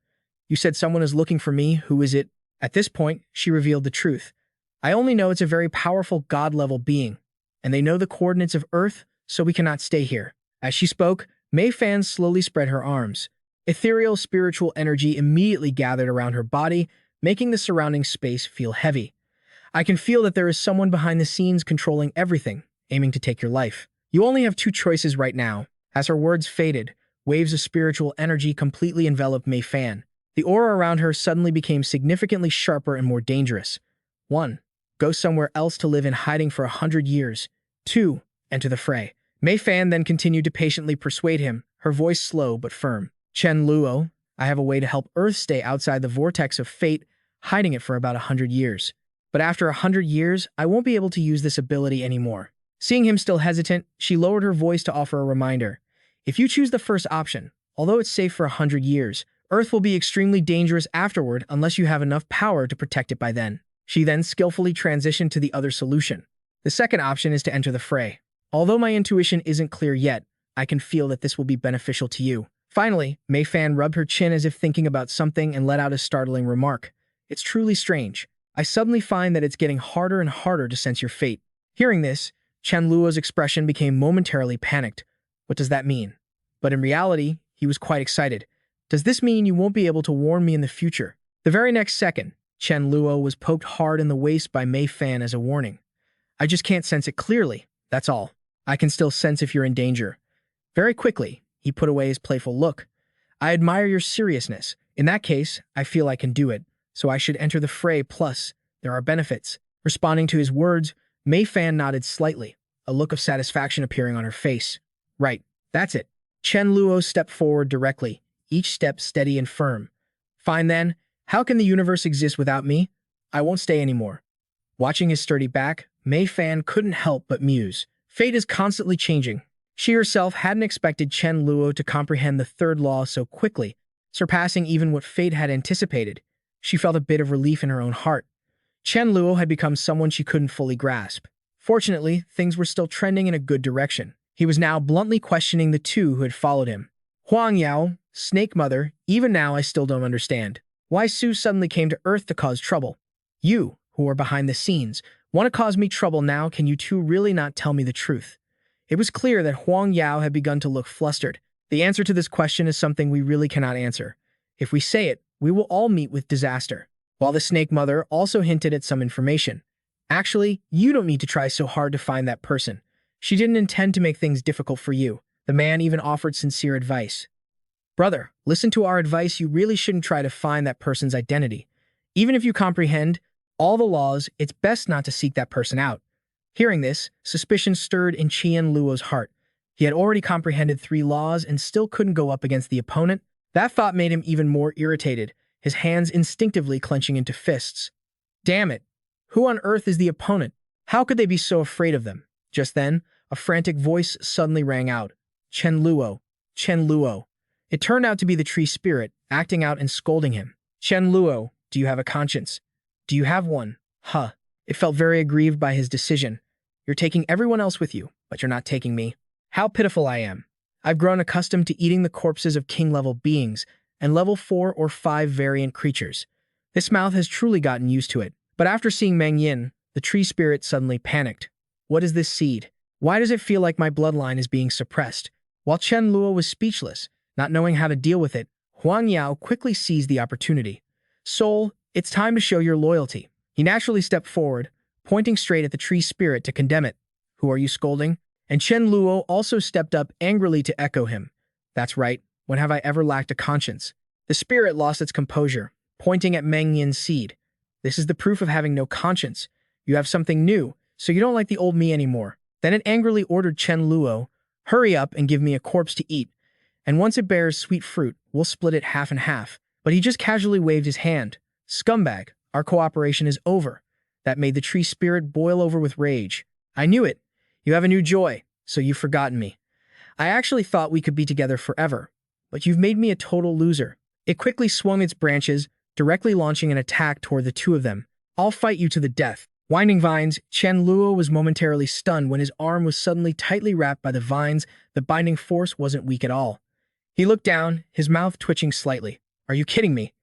You said someone is looking for me, who is it? At this point, she revealed the truth. I only know it's a very powerful god-level being, and they know the coordinates of Earth, so we cannot stay here. As she spoke, Mei Fan slowly spread her arms. Ethereal spiritual energy immediately gathered around her body, making the surrounding space feel heavy. I can feel that there is someone behind the scenes controlling everything, aiming to take your life. You only have two choices right now. As her words faded, waves of spiritual energy completely enveloped Mei Fan. The aura around her suddenly became significantly sharper and more dangerous. 1. Go somewhere else to live in hiding for 100 years. 2. Enter the fray. Mei Fan then continued to patiently persuade him, her voice slow but firm. Chen Luo, I have a way to help Earth stay outside the vortex of fate, hiding it for about 100 years. But after 100 years, I won't be able to use this ability anymore. Seeing him still hesitant, she lowered her voice to offer a reminder. If you choose the first option, although it's safe for 100 years, Earth will be extremely dangerous afterward unless you have enough power to protect it by then. She then skillfully transitioned to the other solution. The second option is to enter the fray. Although my intuition isn't clear yet, I can feel that this will be beneficial to you. Finally, Mei Fan rubbed her chin as if thinking about something and let out a startling remark. It's truly strange. I suddenly find that it's getting harder and harder to sense your fate. Hearing this, Chen Luo's expression became momentarily panicked. What does that mean? But in reality, he was quite excited. Does this mean you won't be able to warn me in the future? The very next second, Chen Luo was poked hard in the waist by Mei Fan as a warning. I just can't sense it clearly, that's all. I can still sense if you're in danger. Very quickly, he put away his playful look. I admire your seriousness. In that case, I feel I can do it, so I should enter the fray, plus, there are benefits. Responding to his words, Mei Fan nodded slightly, a look of satisfaction appearing on her face. Right, that's it. Chen Luo stepped forward directly, each step steady and firm. Fine then, how can the universe exist without me? I won't stay anymore. Watching his sturdy back, Mei Fan couldn't help but muse. Fate is constantly changing. She herself hadn't expected Chen Luo to comprehend the third law so quickly, surpassing even what fate had anticipated. She felt a bit of relief in her own heart. Chen Luo had become someone she couldn't fully grasp. Fortunately, things were still trending in a good direction. He was now bluntly questioning the two who had followed him. Huang Yao, Snake Mother, even now I still don't understand. Why Su suddenly came to Earth to cause trouble? You, who are behind the scenes, want to cause me trouble now, can you two really not tell me the truth? It was clear that Huang Yao had begun to look flustered. The answer to this question is something we really cannot answer. If we say it, we will all meet with disaster. While the Snake Mother also hinted at some information. Actually, you don't need to try so hard to find that person. She didn't intend to make things difficult for you. The man even offered sincere advice. Brother, listen to our advice. You really shouldn't try to find that person's identity. Even if you comprehend all the laws, it's best not to seek that person out. Hearing this, suspicion stirred in Chen Luo's heart. He had already comprehended 3 laws and still couldn't go up against the opponent. That thought made him even more irritated, his hands instinctively clenching into fists. Damn it! Who on earth is the opponent? How could they be so afraid of them? Just then, a frantic voice suddenly rang out. Chen Luo. Chen Luo. It turned out to be the tree spirit, acting out and scolding him. Chen Luo, do you have a conscience? Do you have one? Huh. It felt very aggrieved by his decision. You're taking everyone else with you, but you're not taking me. How pitiful I am. I've grown accustomed to eating the corpses of king-level beings and level 4 or 5 variant creatures. This mouth has truly gotten used to it. But after seeing Meng Yin, the tree spirit suddenly panicked. What is this seed? Why does it feel like my bloodline is being suppressed? While Chen Luo was speechless, not knowing how to deal with it, Huang Yao quickly seized the opportunity. Soul, it's time to show your loyalty. He naturally stepped forward, pointing straight at the tree spirit to condemn it. Who are you scolding? And Chen Luo also stepped up angrily to echo him. That's right, when have I ever lacked a conscience? The spirit lost its composure, pointing at Meng Yin's seed. This is the proof of having no conscience. You have something new, so you don't like the old me anymore. Then it angrily ordered Chen Luo, hurry up and give me a corpse to eat. And once it bears sweet fruit, we'll split it half and half. But he just casually waved his hand. Scumbag, our cooperation is over. That made the tree spirit boil over with rage. I knew it. You have a new joy, so you've forgotten me. I actually thought we could be together forever, but you've made me a total loser. It quickly swung its branches, directly launching an attack toward the two of them. I'll fight you to the death. Winding vines, Chen Luo was momentarily stunned when his arm was suddenly tightly wrapped by the vines. The binding force wasn't weak at all. He looked down, his mouth twitching slightly. Are you kidding me?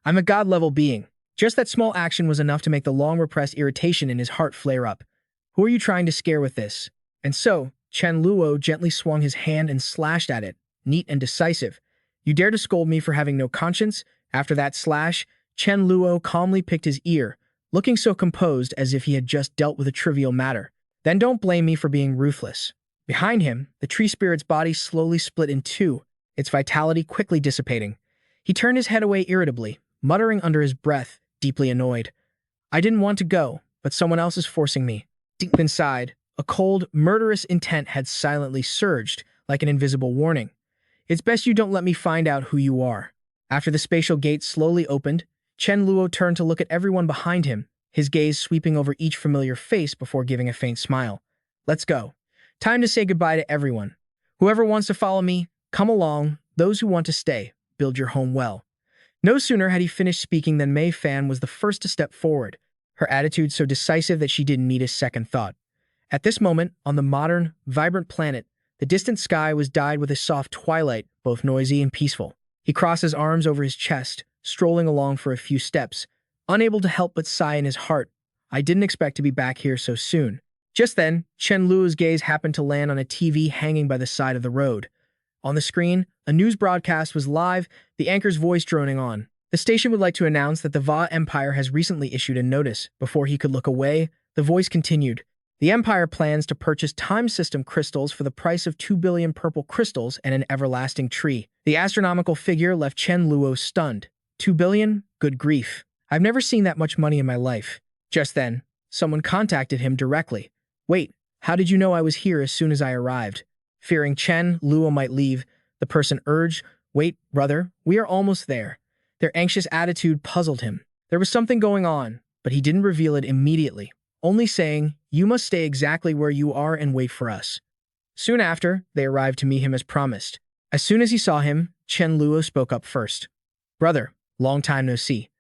I'm a god-level being. Just that small action was enough to make the long-repressed irritation in his heart flare up. Who are you trying to scare with this? And so, Chen Luo gently swung his hand and slashed at it, neat and decisive. You dare to scold me for having no conscience? After that slash, Chen Luo calmly picked his ear, looking so composed as if he had just dealt with a trivial matter. Then don't blame me for being ruthless. Behind him, the tree spirit's body slowly split in two, its vitality quickly dissipating. He turned his head away irritably, muttering under his breath, deeply annoyed. I didn't want to go, but someone else is forcing me. Deep inside, a cold, murderous intent had silently surged, like an invisible warning. It's best you don't let me find out who you are. After the spatial gate slowly opened, Chen Luo turned to look at everyone behind him, his gaze sweeping over each familiar face before giving a faint smile. Let's go. Time to say goodbye to everyone. Whoever wants to follow me, come along. Those who want to stay, build your home well. No sooner had he finished speaking than Mei Fan was the first to step forward, her attitude so decisive that she didn't need a second thought. At this moment, on the modern, vibrant planet, the distant sky was dyed with a soft twilight, both noisy and peaceful. He crossed his arms over his chest, strolling along for a few steps, unable to help but sigh in his heart. I didn't expect to be back here so soon. Just then, Chen Luo's gaze happened to land on a TV hanging by the side of the road. On the screen, a news broadcast was live, the anchor's voice droning on. The station would like to announce that the Va Empire has recently issued a notice. Before he could look away, the voice continued. The Empire plans to purchase time system crystals for the price of 2 billion purple crystals and an everlasting tree. The astronomical figure left Chen Luo stunned. 2 billion? Good grief. I've never seen that much money in my life. Just then, someone contacted him directly. Wait, how did you know I was here as soon as I arrived? Fearing Chen Luo might leave, the person urged, Wait, brother, we are almost there. Their anxious attitude puzzled him. There was something going on, but he didn't reveal it immediately, only saying, You must stay exactly where you are and wait for us. Soon after, they arrived to meet him as promised. As soon as he saw him, Chen Luo spoke up first. Brother, long time no see.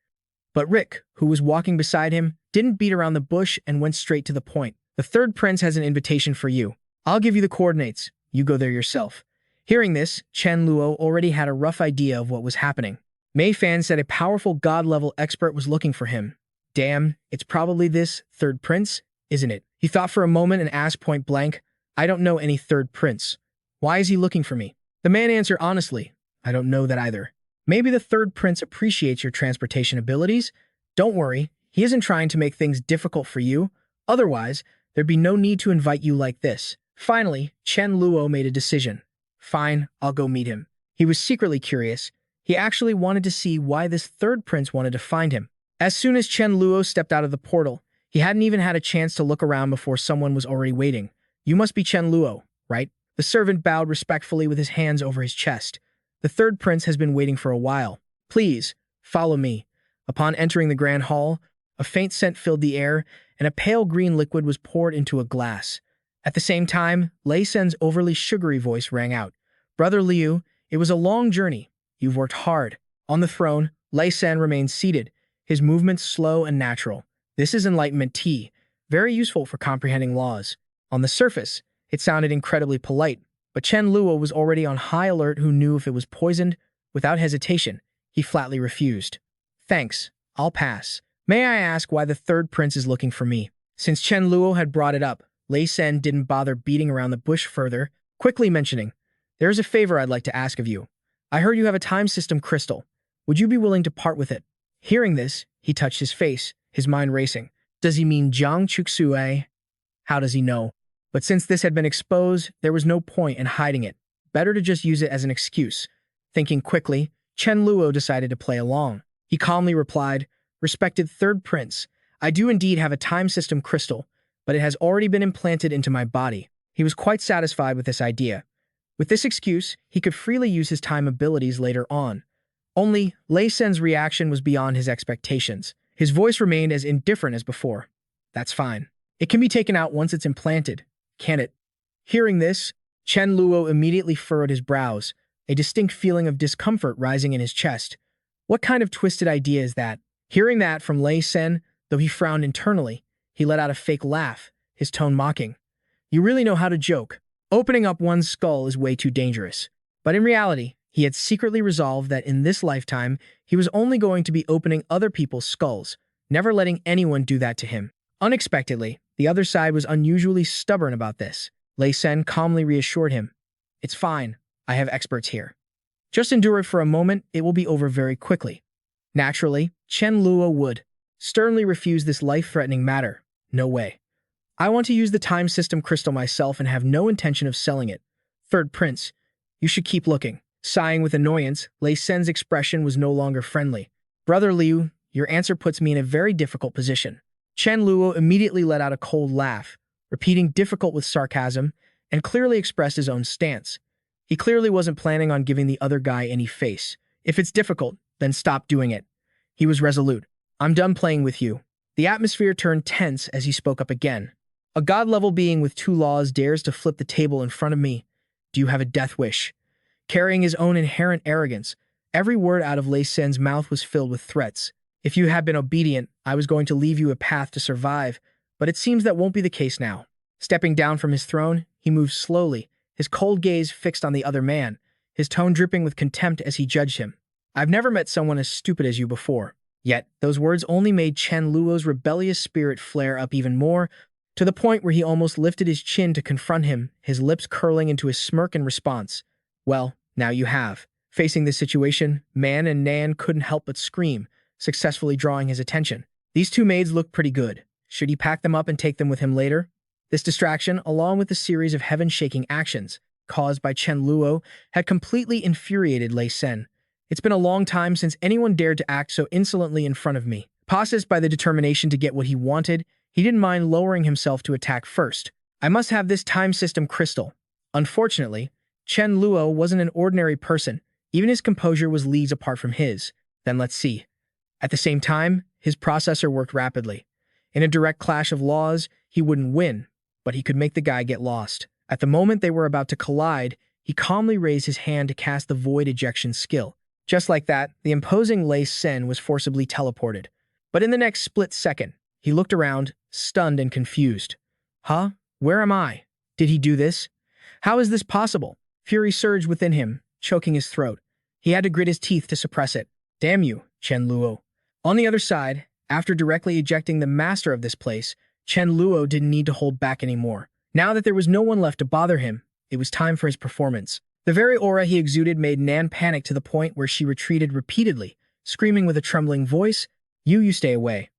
But Rick, who was walking beside him, didn't beat around the bush and went straight to the point. The third prince has an invitation for you. I'll give you the coordinates. You go there yourself. Hearing this, Chen Luo already had a rough idea of what was happening. Mei Fan said a powerful god-level expert was looking for him. Damn, it's probably this third prince, isn't it? He thought for a moment and asked point blank, I don't know any third prince. Why is he looking for me? The man answered honestly, I don't know that either. Maybe the third prince appreciates your transportation abilities. Don't worry, he isn't trying to make things difficult for you. Otherwise, there'd be no need to invite you like this. Finally, Chen Luo made a decision. Fine, I'll go meet him. He was secretly curious. He actually wanted to see why this third prince wanted to find him. As soon as Chen Luo stepped out of the portal, he hadn't even had a chance to look around before someone was already waiting. You must be Chen Luo, right? The servant bowed respectfully with his hands over his chest. The third prince has been waiting for a while. Please, follow me. Upon entering the grand hall, a faint scent filled the air, and a pale green liquid was poured into a glass. At the same time, Lei Sen's overly sugary voice rang out. Brother Liu, it was a long journey. You've worked hard. On the throne, Lei Sen remained seated, his movements slow and natural. This is enlightenment tea, very useful for comprehending laws. On the surface, it sounded incredibly polite, but Chen Luo was already on high alert who knew if it was poisoned. Without hesitation, he flatly refused. Thanks, I'll pass. May I ask why the third prince is looking for me? Since Chen Luo had brought it up, Lei Sen didn't bother beating around the bush further, quickly mentioning, There's a favor I'd like to ask of you. I heard you have a time system crystal. Would you be willing to part with it? Hearing this, he touched his face, his mind racing. Does he mean Jiang Chuxue? How does he know? But since this had been exposed, there was no point in hiding it. Better to just use it as an excuse. Thinking quickly, Chen Luo decided to play along. He calmly replied, Respected third prince, I do indeed have a time system crystal, but it has already been implanted into my body. He was quite satisfied with this idea. With this excuse, he could freely use his time abilities later on. Only, Lei Sen's reaction was beyond his expectations. His voice remained as indifferent as before. That's fine. It can be taken out once it's implanted, can it? Hearing this, Chen Luo immediately furrowed his brows, a distinct feeling of discomfort rising in his chest. What kind of twisted idea is that? Hearing that from Lei Sen, though he frowned internally, he let out a fake laugh, his tone mocking. You really know how to joke. Opening up one's skull is way too dangerous. But in reality, he had secretly resolved that in this lifetime, he was only going to be opening other people's skulls, never letting anyone do that to him. Unexpectedly, the other side was unusually stubborn about this. Lei Sen calmly reassured him. It's fine. I have experts here. Just endure it for a moment, it will be over very quickly. Naturally, Chen Luo would sternly refuse this life-threatening matter. No way. I want to use the time system crystal myself and have no intention of selling it. Third prince, you should keep looking. Sighing with annoyance, Lei Sen's expression was no longer friendly. Brother Liu, your answer puts me in a very difficult position. Chen Luo immediately let out a cold laugh, repeating difficult with sarcasm, and clearly expressed his own stance. He clearly wasn't planning on giving the other guy any face. If it's difficult, then stop doing it. He was resolute. I'm done playing with you. The atmosphere turned tense as he spoke up again. A god-level being with 2 laws dares to flip the table in front of me. Do you have a death wish? Carrying his own inherent arrogance, every word out of Lei Sen's mouth was filled with threats. If you had been obedient, I was going to leave you a path to survive, but it seems that won't be the case now. Stepping down from his throne, he moved slowly, his cold gaze fixed on the other man, his tone dripping with contempt as he judged him. I've never met someone as stupid as you before. Yet, those words only made Chen Luo's rebellious spirit flare up even more, to the point where he almost lifted his chin to confront him, his lips curling into a smirk in response. Well, now you have. Facing this situation, Man and Nan couldn't help but scream, successfully drawing his attention. These 2 maids looked pretty good. Should he pack them up and take them with him later? This distraction, along with the series of heaven-shaking actions caused by Chen Luo, had completely infuriated Lei Sen. It's been a long time since anyone dared to act so insolently in front of me. Possessed by the determination to get what he wanted, he didn't mind lowering himself to attack first. I must have this time system crystal. Unfortunately, Chen Luo wasn't an ordinary person. Even his composure was leagues apart from his. Then let's see. At the same time, his processor worked rapidly. In a direct clash of laws, he wouldn't win, but he could make the guy get lost. At the moment they were about to collide, he calmly raised his hand to cast the void ejection skill. Just like that, the imposing Lei Sen was forcibly teleported. But in the next split second, he looked around, stunned and confused. Huh? Where am I? Did he do this? How is this possible? Fury surged within him, choking his throat. He had to grit his teeth to suppress it. Damn you, Chen Luo. On the other side, after directly ejecting the master of this place, Chen Luo didn't need to hold back anymore. Now that there was no one left to bother him, it was time for his performance. The very aura he exuded made Nan panic to the point where she retreated repeatedly, screaming with a trembling voice, You stay away.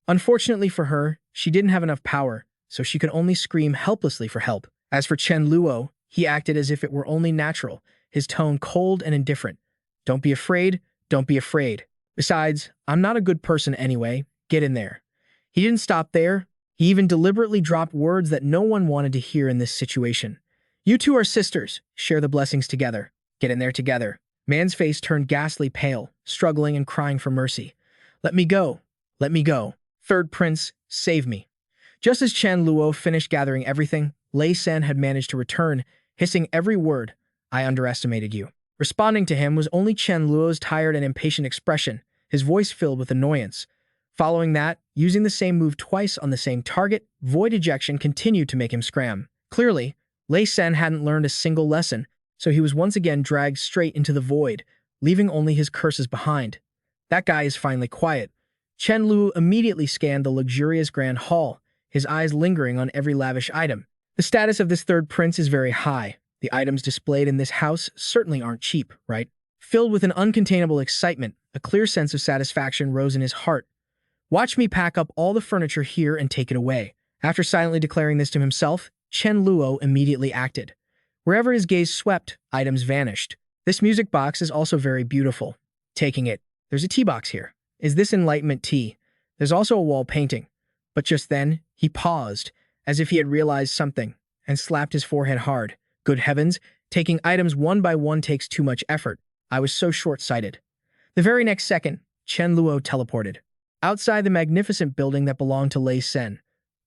Unfortunately for her, she didn't have enough power, so she could only scream helplessly for help. As for Chen Luo, he acted as if it were only natural, his tone cold and indifferent. Don't be afraid, don't be afraid. Besides, I'm not a good person anyway, get in there. He didn't stop there. He even deliberately dropped words that no one wanted to hear in this situation. You two are sisters, share the blessings together. Get in there together. Man's face turned ghastly pale, struggling and crying for mercy. Let me go. Let me go. Third prince, save me. Just as Chen Luo finished gathering everything, Lei Sen had managed to return, hissing every word, I underestimated you. Responding to him was only Chen Luo's tired and impatient expression, his voice filled with annoyance. Following that, using the same move twice on the same target, void ejection continued to make him scram. Clearly, Lei Sen hadn't learned a single lesson, so he was once again dragged straight into the void, leaving only his curses behind. That guy is finally quiet. Chen Luo immediately scanned the luxurious grand hall, his eyes lingering on every lavish item. The status of this third prince is very high. The items displayed in this house certainly aren't cheap, right? Filled with an uncontainable excitement, a clear sense of satisfaction rose in his heart. Watch me pack up all the furniture here and take it away. After silently declaring this to himself, Chen Luo immediately acted. Wherever his gaze swept, items vanished. This music box is also very beautiful. Taking it. There's a tea box here. Is this enlightenment tea? There's also a wall painting. But just then, he paused, as if he had realized something, and slapped his forehead hard. Good heavens, taking items one by one takes too much effort. I was so short-sighted. The very next second, Chen Luo teleported. Outside the magnificent building that belonged to Lei Sen.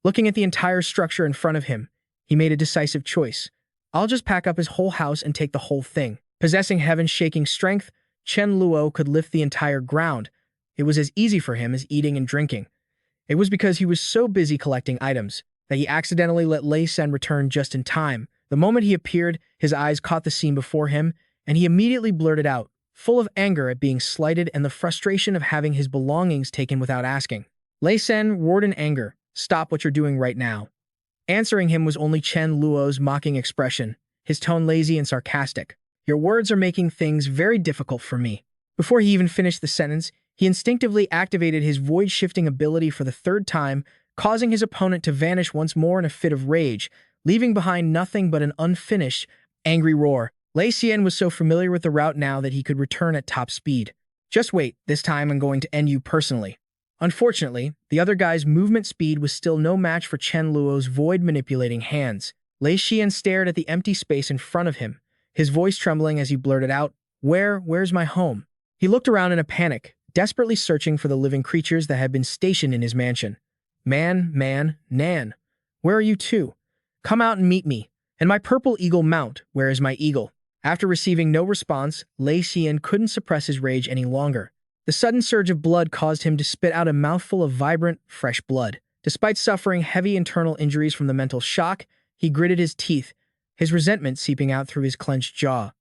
Looking at the entire structure in front of him, he made a decisive choice. I'll just pack up his whole house and take the whole thing. Possessing heaven-shaking strength, Chen Luo could lift the entire ground. It was as easy for him as eating and drinking. It was because he was so busy collecting items that he accidentally let Lei Sen return just in time. The moment he appeared, his eyes caught the scene before him, and he immediately blurted out, full of anger at being slighted and the frustration of having his belongings taken without asking. Lei Sen roared in anger, Stop what you're doing right now. Answering him was only Chen Luo's mocking expression, his tone lazy and sarcastic. Your words are making things very difficult for me. Before he even finished the sentence, he instinctively activated his void-shifting ability for the third time, causing his opponent to vanish once more in a fit of rage, leaving behind nothing but an unfinished, angry roar. Lei Sen was so familiar with the route now that he could return at top speed. Just wait, this time I'm going to end you personally. Unfortunately, the other guy's movement speed was still no match for Chen Luo's void-manipulating hands. Lei Sen stared at the empty space in front of him, his voice trembling as he blurted out, Where's my home? He looked around in a panic, desperately searching for the living creatures that had been stationed in his mansion. Nan, where are you two? Come out and meet me. And my purple eagle mount, where is my eagle? After receiving no response, Lei Sen couldn't suppress his rage any longer. The sudden surge of blood caused him to spit out a mouthful of vibrant, fresh blood. Despite suffering heavy internal injuries from the mental shock, he gritted his teeth, his resentment seeping out through his clenched jaw.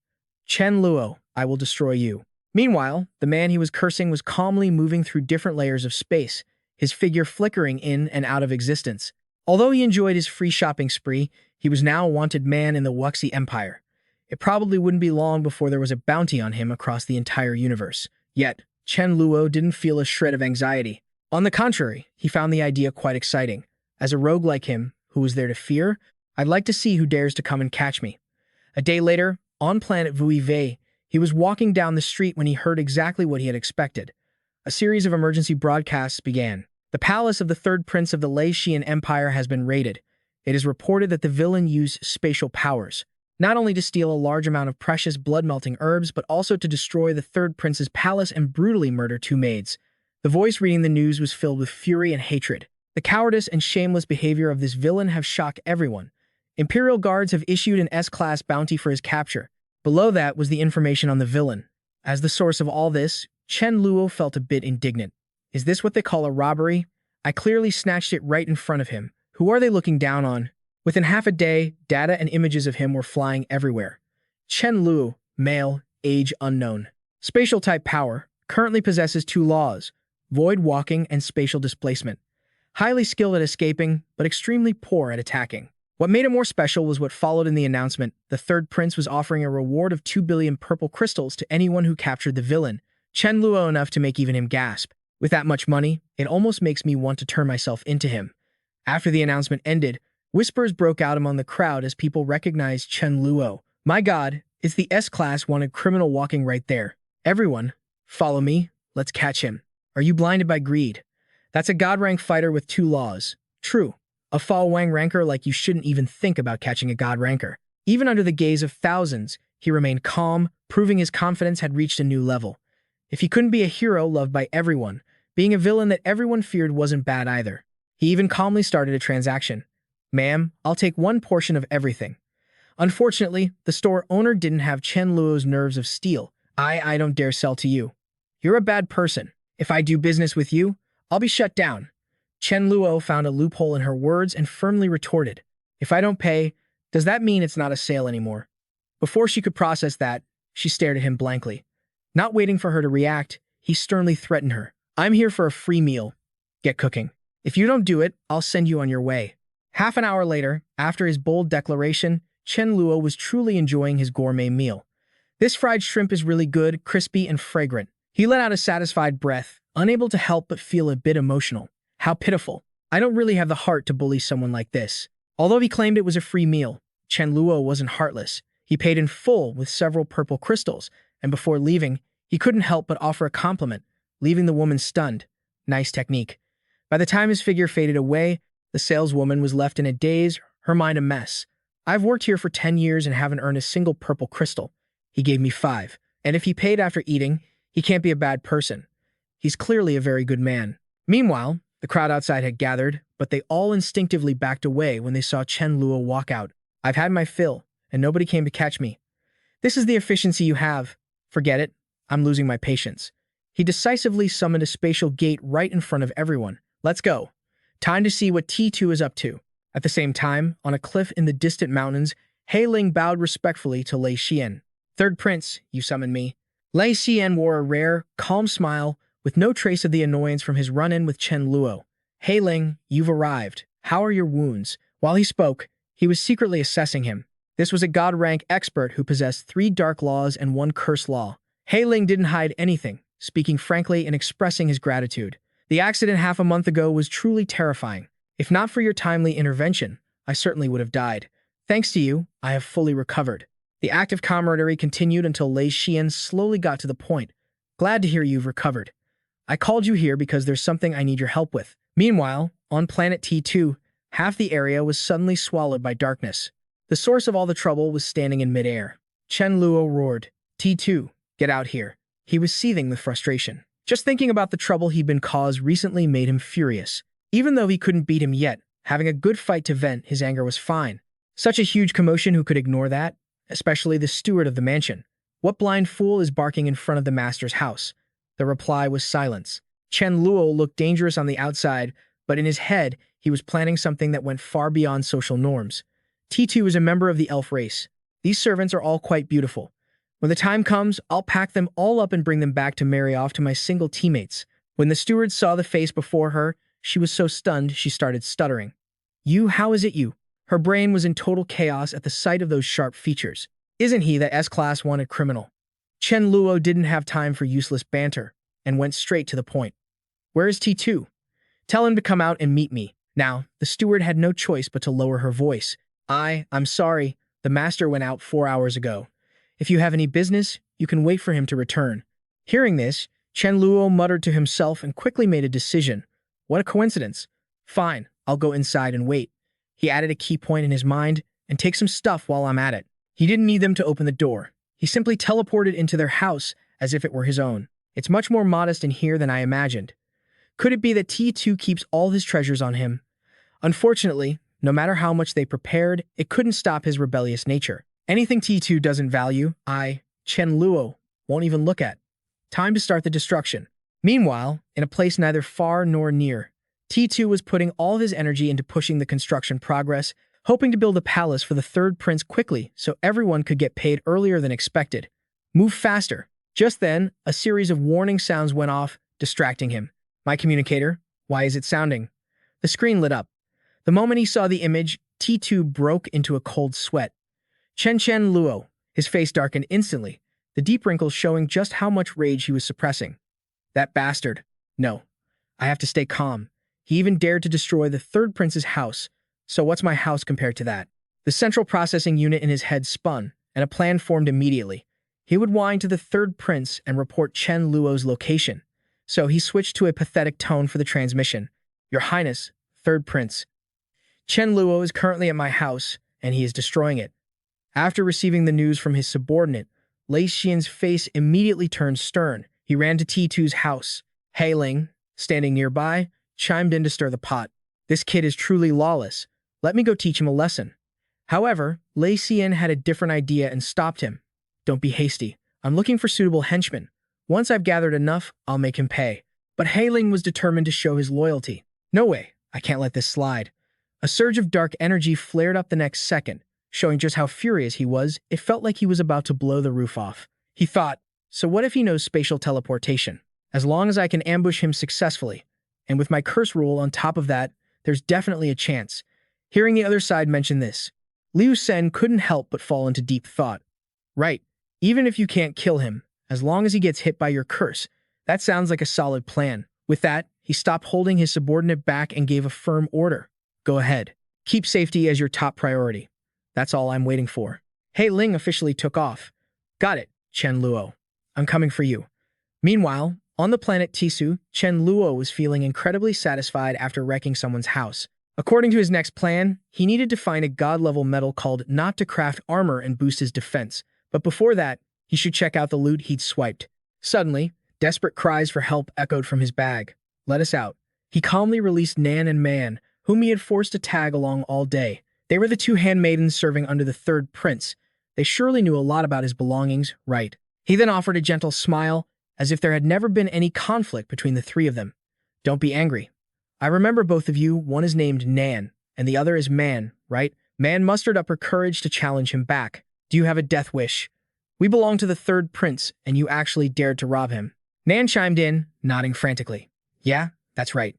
Chen Luo, I will destroy you. Meanwhile, the man he was cursing was calmly moving through different layers of space, his figure flickering in and out of existence. Although he enjoyed his free shopping spree, he was now a wanted man in the Wuxi Empire. It probably wouldn't be long before there was a bounty on him across the entire universe. Yet, Chen Luo didn't feel a shred of anxiety. On the contrary, he found the idea quite exciting. As a rogue like him, who was there to fear, I'd like to see who dares to come and catch me. A day later, on planet Vui Vei, he was walking down the street when he heard exactly what he had expected. A series of emergency broadcasts began. The palace of the third prince of the Lei Xian Empire has been raided. It is reported that the villain used spatial powers, not only to steal a large amount of precious blood-melting herbs, but also to destroy the third prince's palace and brutally murder 2 maids. The voice reading the news was filled with fury and hatred. The cowardice and shameless behavior of this villain have shocked everyone. Imperial guards have issued an S-class bounty for his capture. Below that was the information on the villain. As the source of all this, Chen Luo felt a bit indignant. Is this what they call a robbery? I clearly snatched it right in front of him. Who are they looking down on? Within half a day, data and images of him were flying everywhere. Chen Luo, male, age unknown. Spatial type power, currently possesses two laws, void walking and spatial displacement. Highly skilled at escaping, but extremely poor at attacking. What made it more special was what followed in the announcement. The third prince was offering a reward of 2 billion purple crystals to anyone who captured the villain, Chen Luo, enough to make even him gasp. With that much money, it almost makes me want to turn myself into him. After the announcement ended, whispers broke out among the crowd as people recognized Chen Luo. My god, it's the S-Class wanted criminal walking right there. Everyone, follow me, let's catch him. Are you blinded by greed? That's a god-rank fighter with two laws. True. A Fa Wang ranker like you shouldn't even think about catching a god ranker. Even under the gaze of thousands, he remained calm, proving his confidence had reached a new level. If he couldn't be a hero loved by everyone, being a villain that everyone feared wasn't bad either. He even calmly started a transaction. Ma'am, I'll take one portion of everything. Unfortunately, the store owner didn't have Chen Luo's nerves of steel. I don't dare sell to you. You're a bad person. If I do business with you, I'll be shut down. Chen Luo found a loophole in her words and firmly retorted, if I don't pay, does that mean it's not a sale anymore? Before she could process that, she stared at him blankly. Not waiting for her to react, he sternly threatened her. I'm here for a free meal. Get cooking. If you don't do it, I'll send you on your way. Half an hour later, after his bold declaration, Chen Luo was truly enjoying his gourmet meal. This fried shrimp is really good, crispy and fragrant. He let out a satisfied breath, unable to help but feel a bit emotional. How pitiful. I don't really have the heart to bully someone like this. Although he claimed it was a free meal, Chen Luo wasn't heartless. He paid in full with several purple crystals, and before leaving, he couldn't help but offer a compliment, leaving the woman stunned. Nice technique. By the time his figure faded away, the saleswoman was left in a daze, her mind a mess. I've worked here for 10 years and haven't earned a single purple crystal. He gave me 5. And if he paid after eating, he can't be a bad person. He's clearly a very good man. Meanwhile, the crowd outside had gathered, but they all instinctively backed away when they saw Chen Luo walk out. I've had my fill, and nobody came to catch me. This is the efficiency you have. Forget it. I'm losing my patience. He decisively summoned a spatial gate right in front of everyone. Let's go. Time to see what T2 is up to. At the same time, on a cliff in the distant mountains, He Ling bowed respectfully to Lei Xian. Third prince, you summoned me. Lei Xian wore a rare, calm smile, with no trace of the annoyance from his run-in with Chen Luo. He Ling, you've arrived. How are your wounds? While he spoke, he was secretly assessing him. This was a god-rank expert who possessed 3 dark laws and 1 curse law. He Ling didn't hide anything, speaking frankly and expressing his gratitude. The accident half a month ago was truly terrifying. If not for your timely intervention, I certainly would have died. Thanks to you, I have fully recovered. The act of camaraderie continued until Lei Xian slowly got to the point. Glad to hear you've recovered. I called you here because there's something I need your help with. Meanwhile, on planet T2, half the area was suddenly swallowed by darkness. The source of all the trouble was standing in midair. Chen Luo roared, T2, get out here. He was seething with frustration. Just thinking about the trouble he'd been caused recently made him furious. Even though he couldn't beat him yet, having a good fight to vent his anger was fine. Such a huge commotion, who could ignore that? Especially the steward of the mansion. What blind fool is barking in front of the master's house? The reply was silence. Chen Luo looked dangerous on the outside, but in his head, he was planning something that went far beyond social norms. T2 is a member of the elf race. These servants are all quite beautiful. When the time comes, I'll pack them all up and bring them back to marry off to my single teammates. When the steward saw the face before her, she was so stunned she started stuttering. You, how is it you? Her brain was in total chaos at the sight of those sharp features. Isn't he the S-Class wanted criminal? Chen Luo didn't have time for useless banter and went straight to the point. Where is T2? Tell him to come out and meet me. Now, the steward had no choice but to lower her voice. I'm sorry. The master went out 4 hours ago. If you have any business, you can wait for him to return. Hearing this, Chen Luo muttered to himself and quickly made a decision. What a coincidence. Fine, I'll go inside and wait. He added a key point in his mind, and take some stuff while I'm at it. He didn't need them to open the door. He simply teleported into their house as if it were his own. It's much more modest in here than I imagined. Could it be that T2 keeps all his treasures on him? Unfortunately, no matter how much they prepared, it couldn't stop his rebellious nature. Anything T2 doesn't value, Chen Luo, won't even look at. Time to start the destruction. Meanwhile, in a place neither far nor near, T2 was putting all of his energy into pushing the construction progress, hoping to build a palace for the third prince quickly so everyone could get paid earlier than expected. Move faster. Just then, a series of warning sounds went off, distracting him. My communicator? Why is it sounding? The screen lit up. The moment he saw the image, T2 broke into a cold sweat. Chen Luo, his face darkened instantly, the deep wrinkles showing just how much rage he was suppressing. That bastard. No. I have to stay calm. He even dared to destroy the third prince's house. So what's my house compared to that? The central processing unit in his head spun, and a plan formed immediately. He would whine to the third prince and report Chen Luo's location. So he switched to a pathetic tone for the transmission. Your Highness, third prince. Chen Luo is currently at my house, and he is destroying it. After receiving the news from his subordinate, Lei Xian's face immediately turned stern. He ran to T2's house. Hei Ling, standing nearby, chimed in to stir the pot. This kid is truly lawless. Let me go teach him a lesson. However, Lei Xian had a different idea and stopped him. Don't be hasty. I'm looking for suitable henchmen. Once I've gathered enough, I'll make him pay. But Hei Ling was determined to show his loyalty. No way. I can't let this slide. A surge of dark energy flared up the next second, showing just how furious he was. It felt like he was about to blow the roof off. He thought, so what if he knows spatial teleportation? As long as I can ambush him successfully. And with my curse rule on top of that, there's definitely a chance. Hearing the other side mention this, Liu Sen couldn't help but fall into deep thought. Right, even if you can't kill him, as long as he gets hit by your curse, that sounds like a solid plan. With that, he stopped holding his subordinate back and gave a firm order. Go ahead. Keep safety as your top priority. That's all I'm waiting for. Hei Ling officially took off. Got it, Chen Luo. I'm coming for you. Meanwhile, on the planet Tisu, Chen Luo was feeling incredibly satisfied after wrecking someone's house. According to his next plan, he needed to find a god-level metal called Not to craft armor and boost his defense. But before that, he should check out the loot he'd swiped. Suddenly, desperate cries for help echoed from his bag. Let us out. He calmly released Nan and Man, whom he had forced to tag along all day. They were the two handmaidens serving under the third prince. They surely knew a lot about his belongings, right? He then offered a gentle smile, as if there had never been any conflict between the three of them. Don't be angry. I remember both of you. One is named Nan, and the other is Man, right? Man mustered up her courage to challenge him back. Do you have a death wish? We belong to the third prince, and you actually dared to rob him. Nan chimed in, nodding frantically. Yeah, that's right.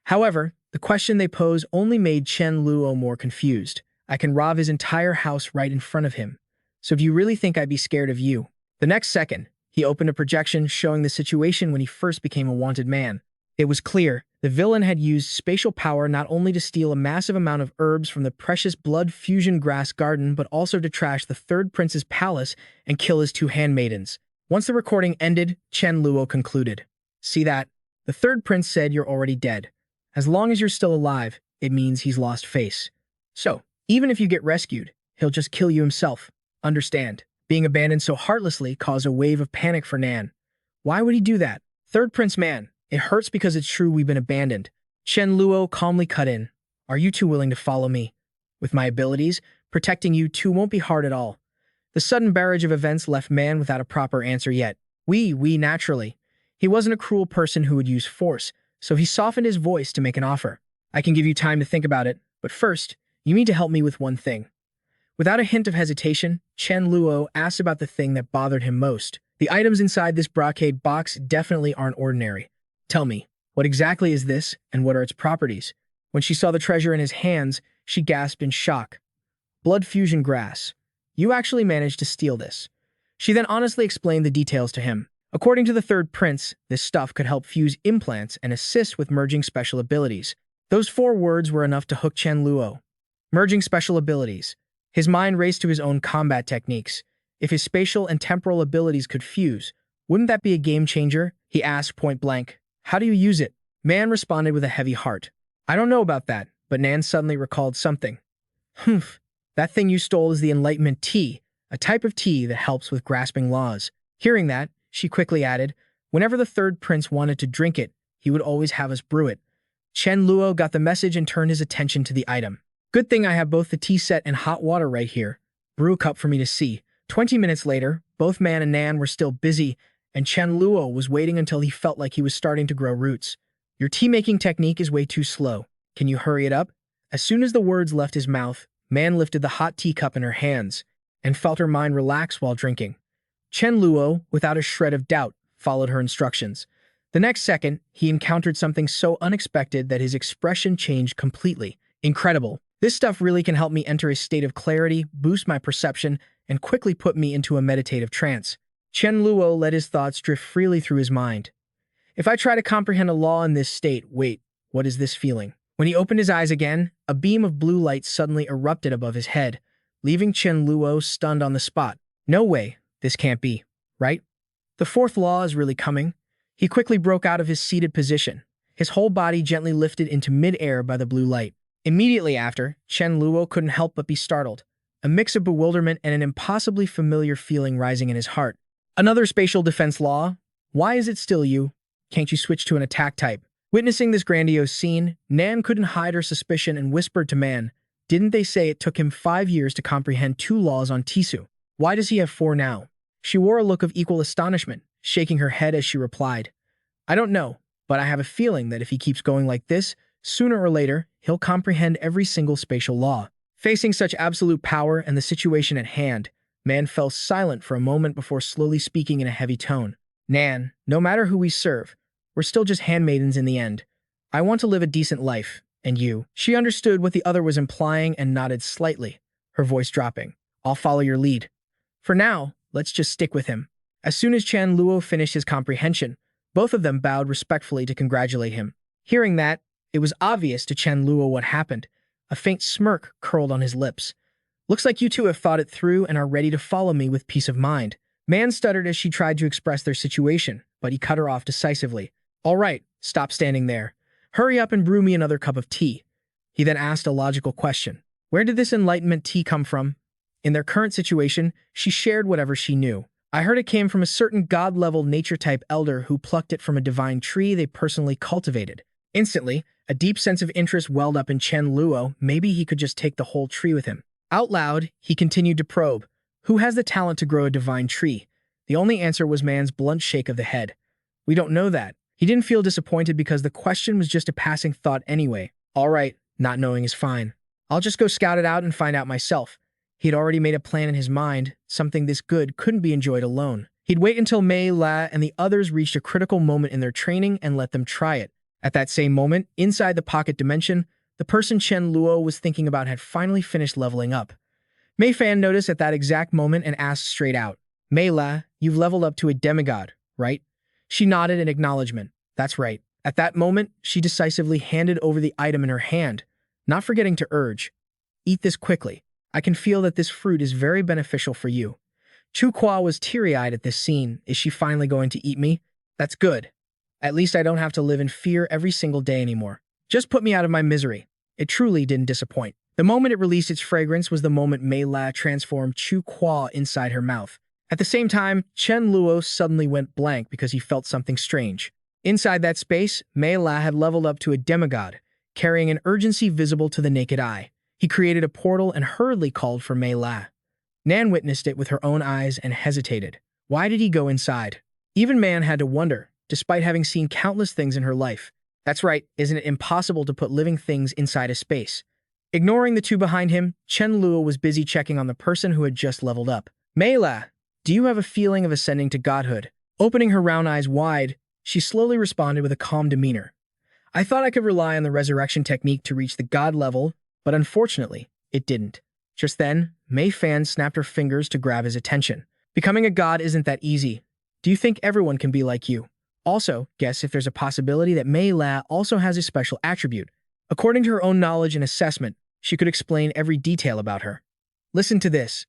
However, the question they posed only made Chen Luo more confused. I can rob his entire house right in front of him. So do you really think I'd be scared of you? The next second, he opened a projection showing the situation when he first became a wanted man. It was clear the villain had used spatial power not only to steal a massive amount of herbs from the precious blood fusion grass garden, but also to trash the third prince's palace and kill his two handmaidens. Once the recording ended, Chen Luo concluded. See that? The third prince said you're already dead. As long as you're still alive, it means he's lost face. So, even if you get rescued, he'll just kill you himself. Understand? Being abandoned so heartlessly caused a wave of panic for Nan. Why would he do that? Third prince Man, it hurts because it's true we've been abandoned. Chen Luo calmly cut in. Are you two willing to follow me? With my abilities, protecting you two won't be hard at all. The sudden barrage of events left Man without a proper answer yet. We naturally. He wasn't a cruel person who would use force, so he softened his voice to make an offer. I can give you time to think about it, but first, you need to help me with one thing. Without a hint of hesitation, Chen Luo asked about the thing that bothered him most. The items inside this brocade box definitely aren't ordinary. Tell me, what exactly is this, and what are its properties? When she saw the treasure in his hands, she gasped in shock. Blood fusion grass. You actually managed to steal this. She then honestly explained the details to him. According to the third prince, this stuff could help fuse implants and assist with merging special abilities. Those 4 words were enough to hook Chen Luo. Merging special abilities. His mind raced to his own combat techniques. If his spatial and temporal abilities could fuse, wouldn't that be a game changer? He asked point blank. How do you use it? Man responded with a heavy heart. I don't know about that, but Nan suddenly recalled something. Humph, that thing you stole is the Enlightenment Tea, a type of tea that helps with grasping laws. Hearing that, she quickly added, whenever the third prince wanted to drink it, he would always have us brew it. Chen Luo got the message and turned his attention to the item. Good thing I have both the tea set and hot water right here. Brew a cup for me to see. 20 minutes later, both Man and Nan were still busy, and Chen Luo was waiting until he felt like he was starting to grow roots. Your tea-making technique is way too slow. Can you hurry it up? As soon as the words left his mouth, Man lifted the hot teacup in her hands and felt her mind relax while drinking. Chen Luo, without a shred of doubt, followed her instructions. The next second, he encountered something so unexpected that his expression changed completely. Incredible. This stuff really can help me enter a state of clarity, boost my perception, and quickly put me into a meditative trance. Chen Luo let his thoughts drift freely through his mind. If I try to comprehend a law in this state, wait, what is this feeling? When he opened his eyes again, a beam of blue light suddenly erupted above his head, leaving Chen Luo stunned on the spot. No way, this can't be, right? The fourth law is really coming. He quickly broke out of his seated position, his whole body gently lifted into mid-air by the blue light. Immediately after, Chen Luo couldn't help but be startled, a mix of bewilderment and an impossibly familiar feeling rising in his heart. Another spatial defense law? Why is it still you? Can't you switch to an attack type? Witnessing this grandiose scene, Nan couldn't hide her suspicion and whispered to Man, "Didn't they say it took him 5 years to comprehend 2 laws on Tisu? Why does he have 4 now?" She wore a look of equal astonishment, shaking her head as she replied, "I don't know, but I have a feeling that if he keeps going like this, sooner or later, he'll comprehend every single spatial law." Facing such absolute power and the situation at hand, Man fell silent for a moment before slowly speaking in a heavy tone. "Nan, no matter who we serve, we're still just handmaidens in the end. I want to live a decent life, and you." She understood what the other was implying and nodded slightly, her voice dropping. "I'll follow your lead. For now, let's just stick with him." As soon as Chen Luo finished his comprehension, both of them bowed respectfully to congratulate him. Hearing that, it was obvious to Chen Luo what happened. A faint smirk curled on his lips. "Looks like you two have thought it through and are ready to follow me with peace of mind." Man stuttered as she tried to express their situation, but he cut her off decisively. "All right, stop standing there. Hurry up and brew me another cup of tea." He then asked a logical question. Where did this enlightenment tea come from? In their current situation, she shared whatever she knew. "I heard it came from a certain god-level nature-type elder who plucked it from a divine tree they personally cultivated." Instantly, a deep sense of interest welled up in Chen Luo. Maybe he could just take the whole tree with him. Out loud, he continued to probe. Who has the talent to grow a divine tree? The only answer was Man's blunt shake of the head. "We don't know that." He didn't feel disappointed because the question was just a passing thought anyway. "All right, not knowing is fine. I'll just go scout it out and find out myself." He had already made a plan in his mind. Something this good couldn't be enjoyed alone. He'd wait until Mei La and the others reached a critical moment in their training and let them try it. At that same moment, inside the pocket dimension, the person Chen Luo was thinking about had finally finished leveling up. Mei Fan noticed at that exact moment and asked straight out, "Mei La, you've leveled up to a demigod, right?" She nodded in acknowledgement. "That's right." At that moment, she decisively handed over the item in her hand, not forgetting to urge, "Eat this quickly. I can feel that this fruit is very beneficial for you." Chu Kwa was teary-eyed at this scene. Is she finally going to eat me? That's good. At least I don't have to live in fear every single day anymore. Just put me out of my misery. It truly didn't disappoint. The moment it released its fragrance was the moment Mei La transformed Chu Kwa inside her mouth. At the same time, Chen Luo suddenly went blank because he felt something strange. Inside that space, Mei La had leveled up to a demigod, carrying an urgency visible to the naked eye. He created a portal and hurriedly called for Mei La. Nan witnessed it with her own eyes and hesitated. Why did he go inside? Even Man had to wonder, despite having seen countless things in her life. That's right, isn't it impossible to put living things inside a space? Ignoring the two behind him, Chen Luo was busy checking on the person who had just leveled up. "Mei La, do you have a feeling of ascending to godhood?" Opening her round eyes wide, she slowly responded with a calm demeanor. "I thought I could rely on the resurrection technique to reach the god level, but unfortunately, it didn't." Just then, Mei Fan snapped her fingers to grab his attention. "Becoming a god isn't that easy. Do you think everyone can be like you? Also, guess if there's a possibility that Mei La also has a special attribute." According to her own knowledge and assessment, she could explain every detail about her. Listen to this.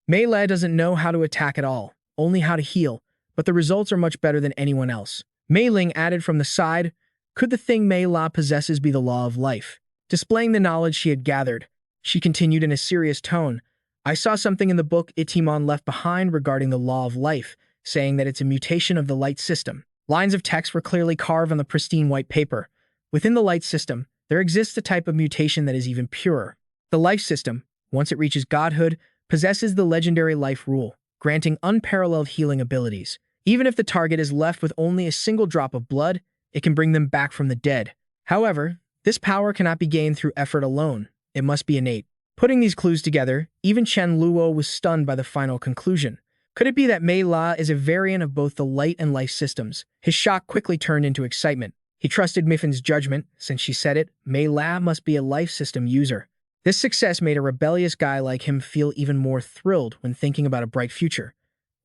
Mei La doesn't know how to attack at all, only how to heal, but the results are much better than anyone else. Mei Ling added from the side, "Could the thing Mei La possesses be the law of life?" Displaying the knowledge she had gathered, she continued in a serious tone, "I saw something in the book Itimon left behind regarding the law of life, saying that it's a mutation of the light system." Lines of text were clearly carved on the pristine white paper. Within the light system, there exists a type of mutation that is even purer. The life system, once it reaches godhood, possesses the legendary life rule, granting unparalleled healing abilities. Even if the target is left with only a single drop of blood, it can bring them back from the dead. However, this power cannot be gained through effort alone. It must be innate. Putting these clues together, even Chen Luo was stunned by the final conclusion. Could it be that Mei La is a variant of both the light and life systems? His shock quickly turned into excitement. He trusted Miffin's judgment. Since she said it, Mei La must be a life system user. This success made a rebellious guy like him feel even more thrilled when thinking about a bright future.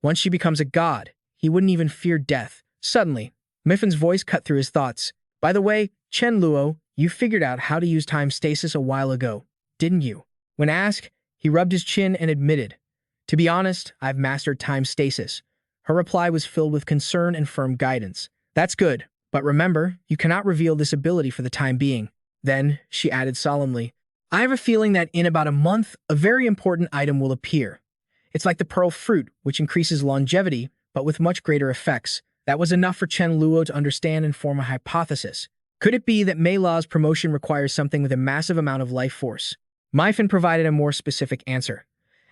Once she becomes a god, he wouldn't even fear death. Suddenly, Miffin's voice cut through his thoughts. By the way, Chen Luo, you figured out how to use time stasis a while ago, didn't you? When asked, he rubbed his chin and admitted, "To be honest, I've mastered time stasis." Her reply was filled with concern and firm guidance. "That's good, but remember, you cannot reveal this ability for the time being." Then, she added solemnly, "I have a feeling that in about a month, a very important item will appear. It's like the pearl fruit, which increases longevity, but with much greater effects." That was enough for Chen Luo to understand and form a hypothesis. Could it be that Mei La's promotion requires something with a massive amount of life force? Myfin provided a more specific answer.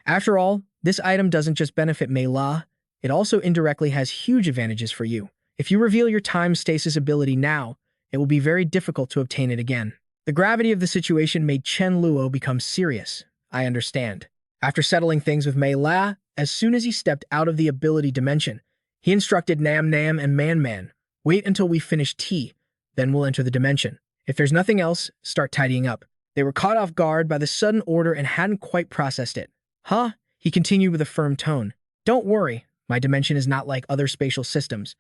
After all, this item doesn't just benefit Mei La, it also indirectly has huge advantages for you. If you reveal your time stasis ability now, it will be very difficult to obtain it again. The gravity of the situation made Chen Luo become serious. I understand. After settling things with Mei La, as soon as he stepped out of the ability dimension, he instructed Nam Nam and Man Man, "Wait until we finish tea, then we'll enter the dimension. If there's nothing else, start tidying up." They were caught off guard by the sudden order and hadn't quite processed it. "Huh?" He continued with a firm tone. "Don't worry, my dimension is not like other spatial systems."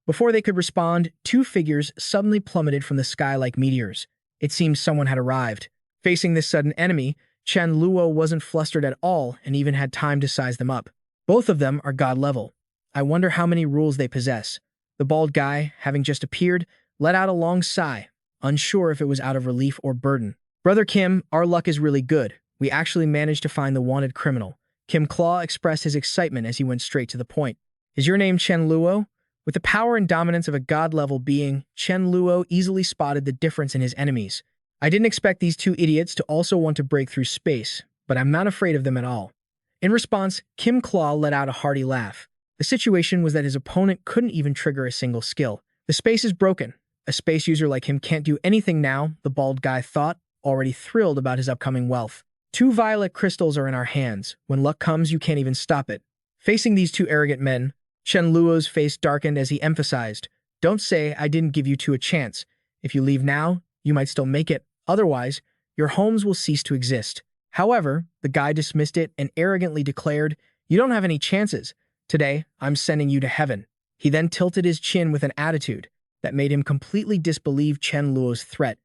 Before they could respond, two figures suddenly plummeted from the sky like meteors. It seemed someone had arrived. Facing this sudden enemy, Chen Luo wasn't flustered at all and even had time to size them up. Both of them are god level. I wonder how many rules they possess. The bald guy, having just appeared, let out a long sigh, unsure if it was out of relief or burden. "Brother Kim, our luck is really good. We actually managed to find the wanted criminal." Kim Claw expressed his excitement as he went straight to the point. "Is your name Chen Luo?" With the power and dominance of a god-level being, Chen Luo easily spotted the difference in his enemies. "I didn't expect these two idiots to also want to break through space, but I'm not afraid of them at all." In response, Kim Claw let out a hearty laugh. The situation was that his opponent couldn't even trigger a single skill. "The space is broken. A space user like him can't do anything now," the bald guy thought, already thrilled about his upcoming wealth. "Two violet crystals are in our hands. When luck comes, you can't even stop it." Facing these two arrogant men, Chen Luo's face darkened as he emphasized, "Don't say I didn't give you two a chance. If you leave now, you might still make it. Otherwise, your homes will cease to exist." However, the guy dismissed it and arrogantly declared, "You don't have any chances. Today, I'm sending you to heaven." He then tilted his chin with an attitude that made him completely disbelieve Chen Luo's threat.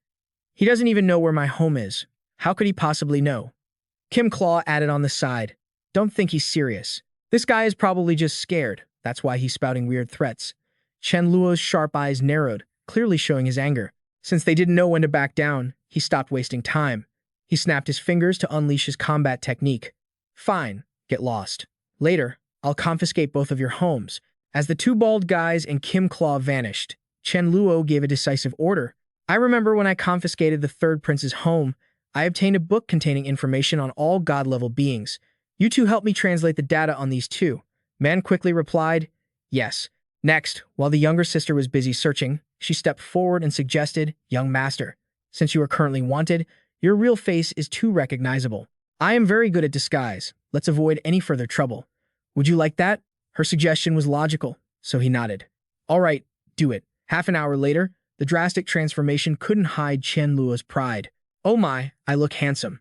"He doesn't even know where my home is. How could he possibly know?" Kim Claw added on the side, "Don't think he's serious. This guy is probably just scared. That's why he's spouting weird threats." Chen Luo's sharp eyes narrowed, clearly showing his anger. Since they didn't know when to back down, he stopped wasting time. He snapped his fingers to unleash his combat technique. "Fine, get lost. Later, I'll confiscate both of your homes." As the two bald guys and Kim Claw vanished, Chen Luo gave a decisive order. "I remember when I confiscated the third prince's home, I obtained a book containing information on all god-level beings. You two help me translate the data on these two." Man quickly replied, "Yes." Next, while the younger sister was busy searching, she stepped forward and suggested, "Young master, since you are currently wanted, your real face is too recognizable. I am very good at disguise. Let's avoid any further trouble. Would you like that?" Her suggestion was logical, so he nodded. "All right, do it." Half an hour later, the drastic transformation couldn't hide Chen Luo's pride. "Oh my, I look handsome.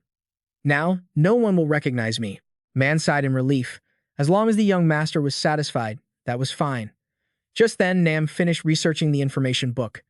Now, no one will recognize me." Man sighed in relief. As long as the young master was satisfied, that was fine. Just then, Nam finished researching the information book.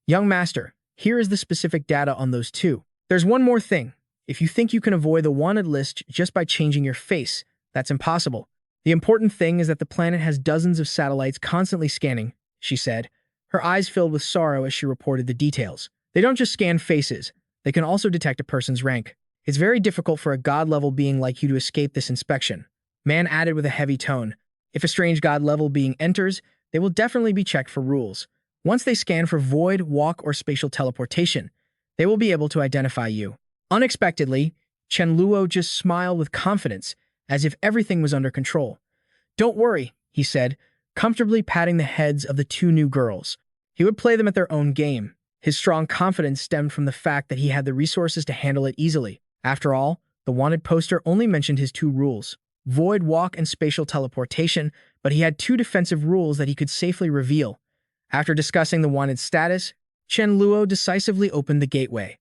"Young master, here is the specific data on those two. There's one more thing. If you think you can avoid the wanted list just by changing your face, that's impossible. The important thing is that the planet has dozens of satellites constantly scanning," she said. Her eyes filled with sorrow as she reported the details. "They don't just scan faces, they can also detect a person's rank. It's very difficult for a god-level being like you to escape this inspection." Man added with a heavy tone, "If a strange god-level being enters, they will definitely be checked for rules. Once they scan for void, walk, or spatial teleportation, they will be able to identify you." Unexpectedly, Chen Luo just smiled with confidence, as if everything was under control. "Don't worry," he said. comfortably patting the heads of the two new girls. He would play them at their own game. His strong confidence stemmed from the fact that he had the resources to handle it easily. After all, the wanted poster only mentioned his two rules: void walk and spatial teleportation, but he had two defensive rules that he could safely reveal. After discussing the wanted status, Chen Luo decisively opened the gateway.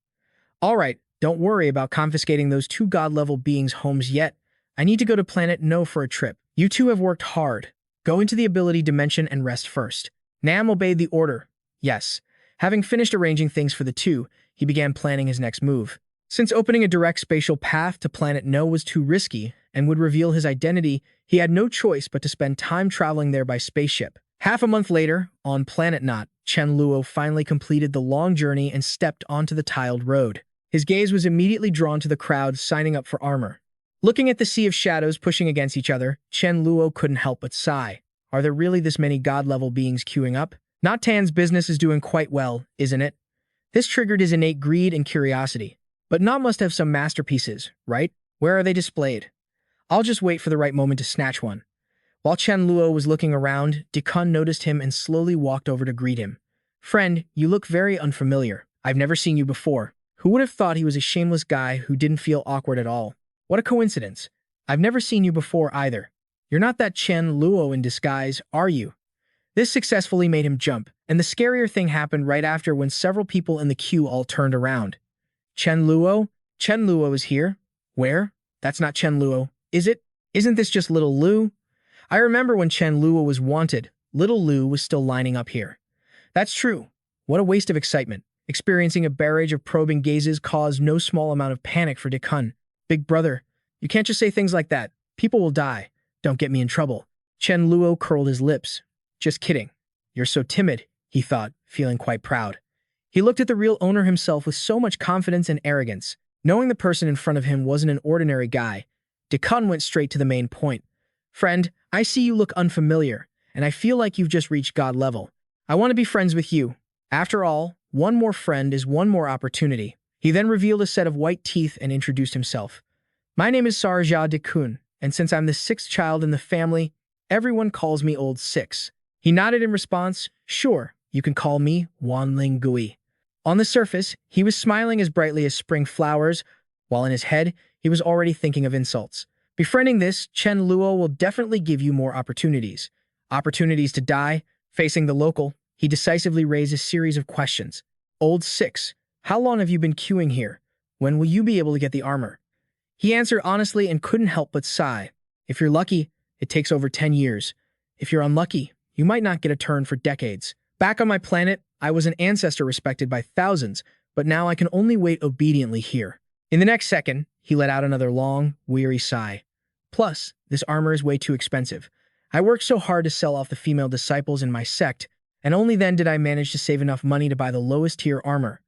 All right, don't worry about confiscating those two god-level beings' homes yet. I need to go to planet No for a trip. You two have worked hard. Go into the ability dimension and rest first. Nam obeyed the order. Yes. Having finished arranging things for the two, he began planning his next move. Since opening a direct spatial path to planet No was too risky and would reveal his identity, he had no choice but to spend time traveling there by spaceship. Half a month later, on planet Not, Chen Luo finally completed the long journey and stepped onto the tiled road. His gaze was immediately drawn to the crowd signing up for armor. Looking at the sea of shadows pushing against each other, Chen Luo couldn't help but sigh. Are there really this many god-level beings queuing up? Not Tan's business is doing quite well, isn't it? This triggered his innate greed and curiosity. But Not must have some masterpieces, right? Where are they displayed? I'll just wait for the right moment to snatch one. While Chen Luo was looking around, Dekun noticed him and slowly walked over to greet him. Friend, you look very unfamiliar. I've never seen you before. Who would have thought he was a shameless guy who didn't feel awkward at all? What a coincidence. I've never seen you before either. You're not that Chen Luo in disguise, are you? This successfully made him jump, and the scarier thing happened right after when several people in the queue all turned around. Chen Luo? Chen Luo is here? Where? That's not Chen Luo, is it? Isn't this just Little Lu? I remember when Chen Luo was wanted, Little Lu was still lining up here. That's true. What a waste of excitement. Experiencing a barrage of probing gazes caused no small amount of panic for Dekun. Big brother, you can't just say things like that. People will die. Don't get me in trouble. Chen Luo curled his lips. Just kidding. You're so timid, he thought, feeling quite proud. He looked at the real owner himself with so much confidence and arrogance. Knowing the person in front of him wasn't an ordinary guy, Dekun went straight to the main point. Friend, I see you look unfamiliar, and I feel like you've just reached God level. I want to be friends with you. After all, one more friend is one more opportunity. He then revealed a set of white teeth and introduced himself. My name is Sarja Dekun, and since I'm the sixth child in the family, everyone calls me Old Six. He nodded in response. Sure, you can call me Wanling Gui. On the surface, he was smiling as brightly as spring flowers, while in his head, he was already thinking of insults. Befriending this, Chen Luo will definitely give you more opportunities. Opportunities to die. Facing the local, he decisively raised a series of questions. Old Six, how long have you been queuing here? When will you be able to get the armor? He answered honestly and couldn't help but sigh. If you're lucky, it takes over 10 years. If you're unlucky, you might not get a turn for decades. Back on my planet, I was an ancestor respected by thousands, but now I can only wait obediently here. In the next second, he let out another long, weary sigh. Plus, this armor is way too expensive. I worked so hard to sell off the female disciples in my sect, and only then did I manage to save enough money to buy the lowest tier armor.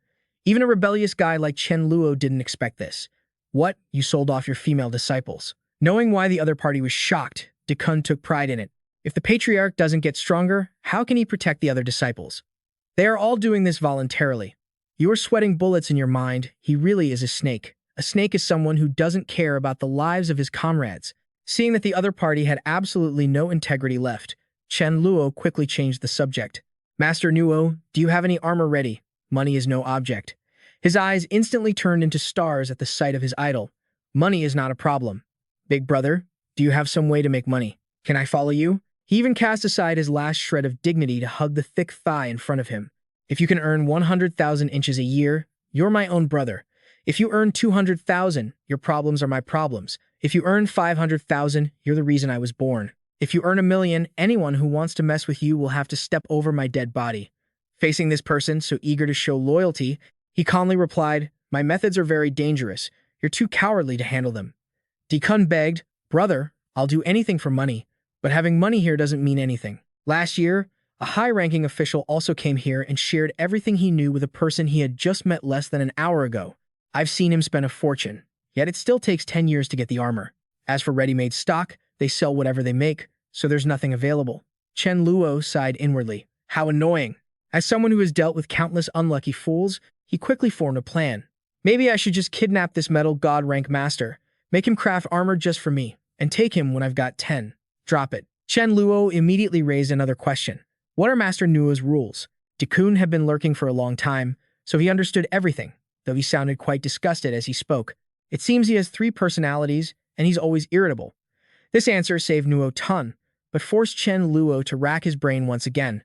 Even a rebellious guy like Chen Luo didn't expect this. What? You sold off your female disciples? Knowing why the other party was shocked, Dekun took pride in it. If the patriarch doesn't get stronger, how can he protect the other disciples? They are all doing this voluntarily. You are sweating bullets in your mind. He really is a snake. A snake is someone who doesn't care about the lives of his comrades. Seeing that the other party had absolutely no integrity left, Chen Luo quickly changed the subject. Master Nuo, do you have any armor ready? Money is no object. His eyes instantly turned into stars at the sight of his idol. Money is not a problem. Big brother, do you have some way to make money? Can I follow you? He even cast aside his last shred of dignity to hug the thick thigh in front of him. If you can earn 100,000 inches a year, you're my own brother. If you earn 200,000, your problems are my problems. If you earn 500,000, you're the reason I was born. If you earn 1,000,000, anyone who wants to mess with you will have to step over my dead body. Facing this person so eager to show loyalty, he calmly replied, My methods are very dangerous. You're too cowardly to handle them. Dekun begged, Brother, I'll do anything for money. But having money here doesn't mean anything. Last year, a high-ranking official also came here and shared everything he knew with a person he had just met less than an hour ago. I've seen him spend a fortune, yet it still takes 10 years to get the armor. As for ready-made stock, they sell whatever they make, so there's nothing available. Chen Luo sighed inwardly. How annoying. As someone who has dealt with countless unlucky fools, he quickly formed a plan. Maybe I should just kidnap this metal god rank master, make him craft armor just for me, and take him when I've got 10. Drop it. Chen Luo immediately raised another question. What are Master Nuo's rules? Kun had been lurking for a long time, so he understood everything, though he sounded quite disgusted as he spoke. It seems he has 3 personalities, and he's always irritable. This answer saved Nuo ton, but forced Chen Luo to rack his brain once again.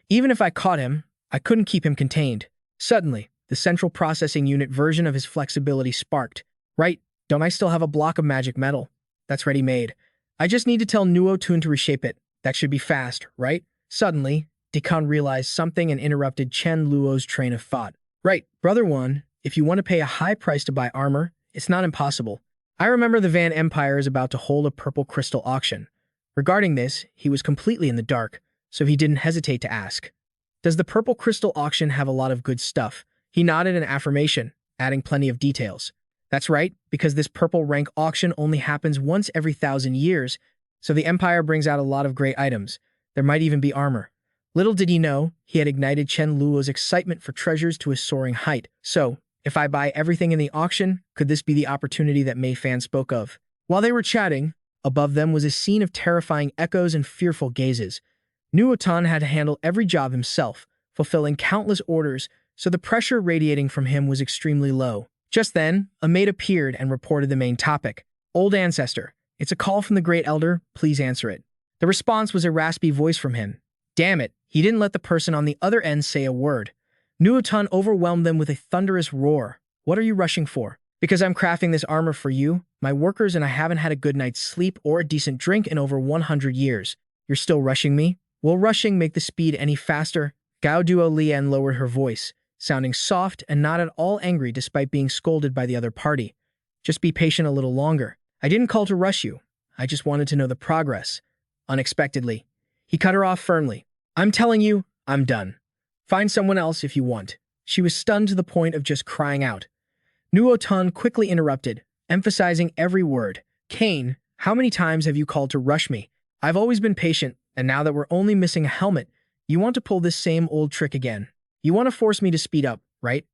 Even if I caught him, I couldn't keep him contained. Suddenly, the central processing unit version of his flexibility sparked. Right, don't I still have a block of magic metal? That's ready-made. I just need to tell Nuo Tun to reshape it. That should be fast, right? Suddenly, Dekun realized something and interrupted Chen Luo's train of thought. Right, Brother One, if you want to pay a high price to buy armor, it's not impossible. I remember the Van Empire is about to hold a purple crystal auction. Regarding this, he was completely in the dark, so he didn't hesitate to ask. Does the purple crystal auction have a lot of good stuff? He nodded in affirmation, adding plenty of details. That's right, because this purple rank auction only happens once every 1,000 years, so the Empire brings out a lot of great items. There might even be armor. Little did he know, he had ignited Chen Luo's excitement for treasures to a soaring height. So, if I buy everything in the auction, could this be the opportunity that Mei Fan spoke of? While they were chatting, above them was a scene of terrifying echoes and fearful gazes. Nuo Tan had to handle every job himself, fulfilling countless orders, so the pressure radiating from him was extremely low. Just then, a maid appeared and reported the main topic. Old Ancestor, it's a call from the Great Elder, please answer it. The response was a raspy voice from him. Damn it, he didn't let the person on the other end say a word. Nuo Tan overwhelmed them with a thunderous roar. What are you rushing for? Because I'm crafting this armor for you, my workers, and I haven't had a good night's sleep or a decent drink in over 100 years. You're still rushing me? Will rushing make the speed any faster? Gao Duo Lian lowered her voice, sounding soft and not at all angry despite being scolded by the other party. Just be patient a little longer. I didn't call to rush you. I just wanted to know the progress. Unexpectedly, he cut her off firmly. I'm telling you, I'm done. Find someone else if you want. She was stunned to the point of just crying out. Nuo Tan quickly interrupted, emphasizing every word. Kane, how many times have you called to rush me? I've always been patient, and now that we're only missing a helmet, you want to pull this same old trick again. You want to force me to speed up, right?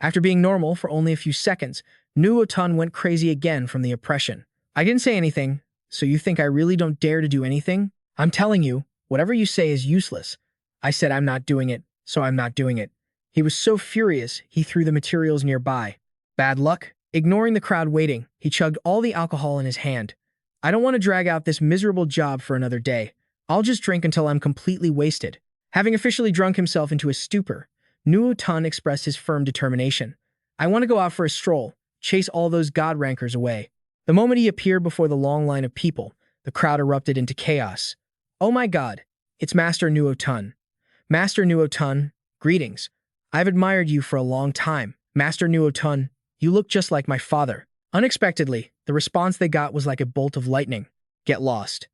After being normal for only a few seconds, Nuo Tan went crazy again from the oppression. I didn't say anything, so you think I really don't dare to do anything? I'm telling you, whatever you say is useless. I said I'm not doing it, so I'm not doing it. He was so furious, he threw the materials nearby. Bad luck. Ignoring the crowd waiting, he chugged all the alcohol in his hand. I don't want to drag out this miserable job for another day. I'll just drink until I'm completely wasted. Having officially drunk himself into a stupor, Nuo Tan expressed his firm determination. I want to go out for a stroll, chase all those god rankers away. The moment he appeared before the long line of people, the crowd erupted into chaos. Oh my god, it's Master Nuo Tan. Master Nuo Tan, greetings. I've admired you for a long time. Master Nuo Tan, you look just like my father. Unexpectedly, the response they got was like a bolt of lightning. Get lost.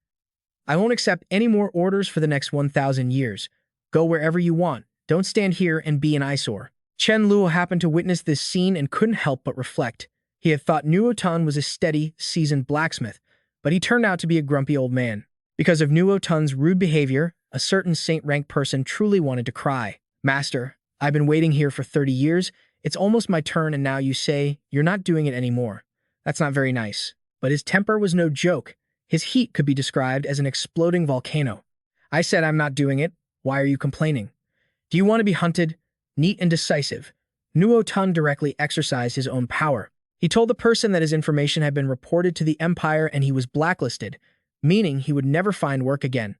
I won't accept any more orders for the next 1,000 years. Go wherever you want. Don't stand here and be an eyesore. Chen Luo happened to witness this scene and couldn't help but reflect. He had thought Nuo Tan was a steady, seasoned blacksmith, but he turned out to be a grumpy old man. Because of Nuo Tan's rude behavior, a certain saint-rank person truly wanted to cry. Master, I've been waiting here for 30 years. It's almost my turn, and now you say you're not doing it anymore. That's not very nice. But his temper was no joke. His heat could be described as an exploding volcano. I said I'm not doing it. Why are you complaining? Do you want to be hunted? Neat and decisive. Nuo Tan directly exercised his own power. He told the person that his information had been reported to the Empire and he was blacklisted, meaning he would never find work again.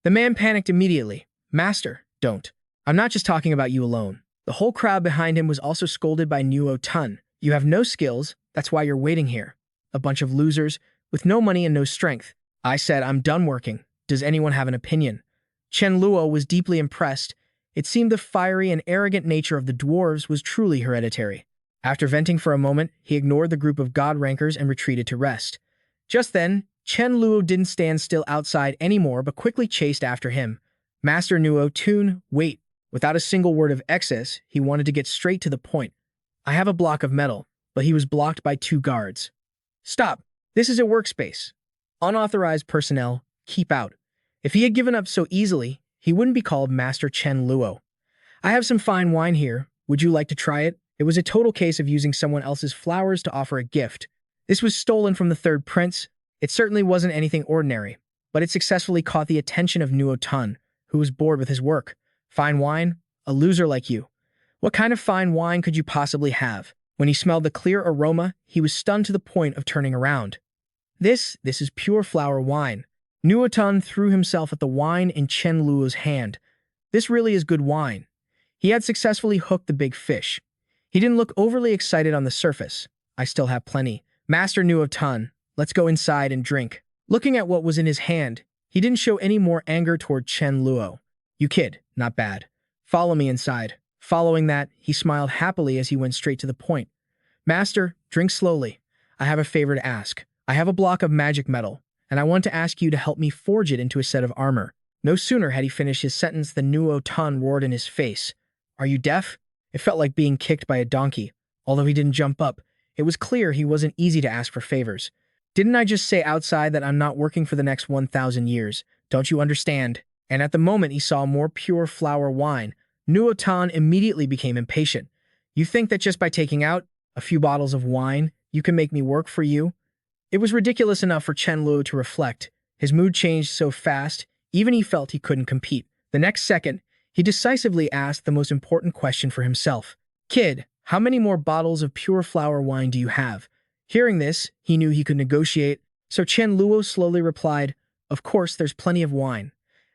The man panicked immediately. Master, don't. I'm not just talking about you alone. The whole crowd behind him was also scolded by Nuo Tan. You have no skills, that's why you're waiting here. A bunch of losers, with no money and no strength. I said I'm done working. Does anyone have an opinion? Chen Luo was deeply impressed. It seemed the fiery and arrogant nature of the dwarves was truly hereditary. After venting for a moment, he ignored the group of god rankers and retreated to rest. Just then, Chen Luo didn't stand still outside anymore but quickly chased after him. Master Nuo Tun, wait. Without a single word of excess, he wanted to get straight to the point. I have a block of metal, but he was blocked by 2 guards. Stop! This is a workspace. Unauthorized personnel, keep out. If he had given up so easily, he wouldn't be called Master Chen Luo. I have some fine wine here. Would you like to try it? It was a total case of using someone else's flowers to offer a gift. This was stolen from the third prince. It certainly wasn't anything ordinary. but it successfully caught the attention of Nuo Tun, who was bored with his work. Fine wine? A loser like you. What kind of fine wine could you possibly have? When he smelled the clear aroma, he was stunned to the point of turning around. This is pure flower wine. Nuo Tun threw himself at the wine in Chen Luo's hand. This really is good wine. He had successfully hooked the big fish. He didn't look overly excited on the surface. I still have plenty. Master Nuo Tun, let's go inside and drink. Looking at what was in his hand, he didn't show any more anger toward Chen Luo. You kid, not bad. Follow me inside. Following that, he smiled happily as he went straight to the point. Master, drink slowly. I have a favor to ask. I have a block of magic metal, and I want to ask you to help me forge it into a set of armor. No sooner had he finished his sentence than Nuo Tun roared in his face. Are you deaf? It felt like being kicked by a donkey. Although he didn't jump up, it was clear he wasn't easy to ask for favors. Didn't I just say outside that I'm not working for the next 1,000 years? Don't you understand? And at the moment he saw more pure flower wine, Nuo Tun immediately became impatient. You think that just by taking out a few bottles of wine, you can make me work for you? It was ridiculous enough for Chen Luo to reflect. His mood changed so fast, even he felt he couldn't compete. The next second, he decisively asked the most important question for himself. Kid, how many more bottles of pure flower wine do you have? Hearing this, he knew he could negotiate, so Chen Luo slowly replied, Of course, there's plenty of wine.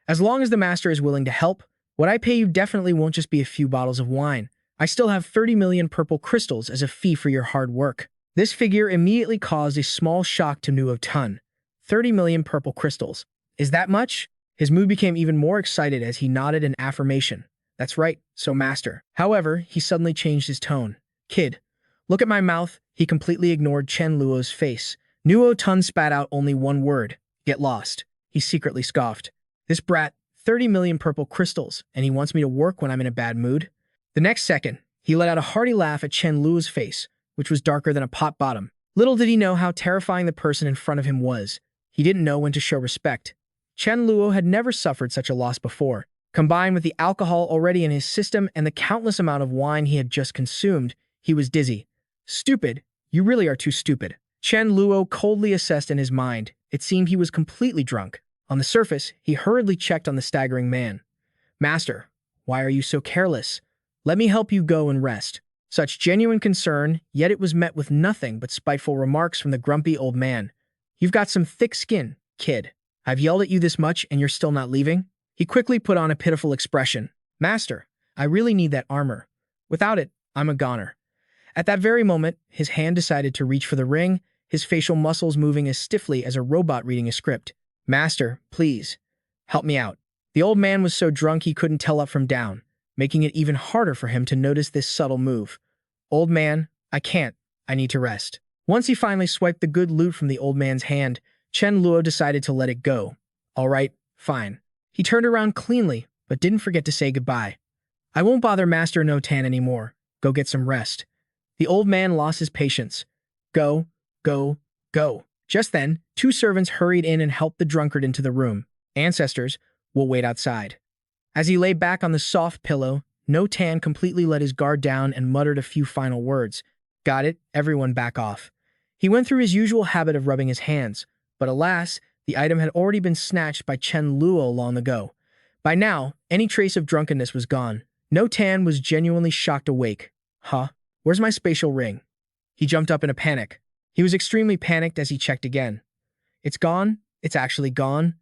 As long as the master is willing to help, what I pay you definitely won't just be a few bottles of wine. I still have 30 million purple crystals as a fee for your hard work. This figure immediately caused a small shock to Nuo Tun. 30 million purple crystals. Is that much? His mood became even more excited as he nodded in affirmation. That's right, so master. However, he suddenly changed his tone. Kid, look at my mouth. He completely ignored Chen Luo's face. Nuo Tun spat out only one word. Get lost. He secretly scoffed. This brat, 30 million purple crystals, and he wants me to work when I'm in a bad mood? The next second, he let out a hearty laugh at Chen Luo's face, which was darker than a pot bottom. Little did he know how terrifying the person in front of him was. He didn't know when to show respect. Chen Luo had never suffered such a loss before. Combined with the alcohol already in his system and the countless amount of wine he had just consumed, he was dizzy. Stupid. You really are too stupid. Chen Luo coldly assessed in his mind. It seemed he was completely drunk. On the surface, he hurriedly checked on the staggering man. Master, why are you so careless? Let me help you go and rest. Such genuine concern, yet it was met with nothing but spiteful remarks from the grumpy old man. You've got some thick skin, kid. I've yelled at you this much and you're still not leaving? He quickly put on a pitiful expression. Master, I really need that armor. Without it, I'm a goner. At that very moment, his hand decided to reach for the ring, his facial muscles moving as stiffly as a robot reading a script. Master, please, help me out. The old man was so drunk he couldn't tell up from down, making it even harder for him to notice this subtle move. Old man, I can't. I need to rest. Once he finally swiped the good loot from the old man's hand, Chen Luo decided to let it go. All right, fine. He turned around cleanly, but didn't forget to say goodbye. I won't bother Master No Tan anymore. Go get some rest. The old man lost his patience. Go, go, go. Just then, two servants hurried in and helped the drunkard into the room. Ancestors, we'll wait outside. As he lay back on the soft pillow, No Tan completely let his guard down and muttered a few final words. Got it, everyone back off. He went through his usual habit of rubbing his hands, but alas, the item had already been snatched by Chen Luo long ago. By now, any trace of drunkenness was gone. No Tan was genuinely shocked awake. Huh? Where's my spatial ring? He jumped up in a panic. He was extremely panicked as he checked again. It's gone? It's actually gone?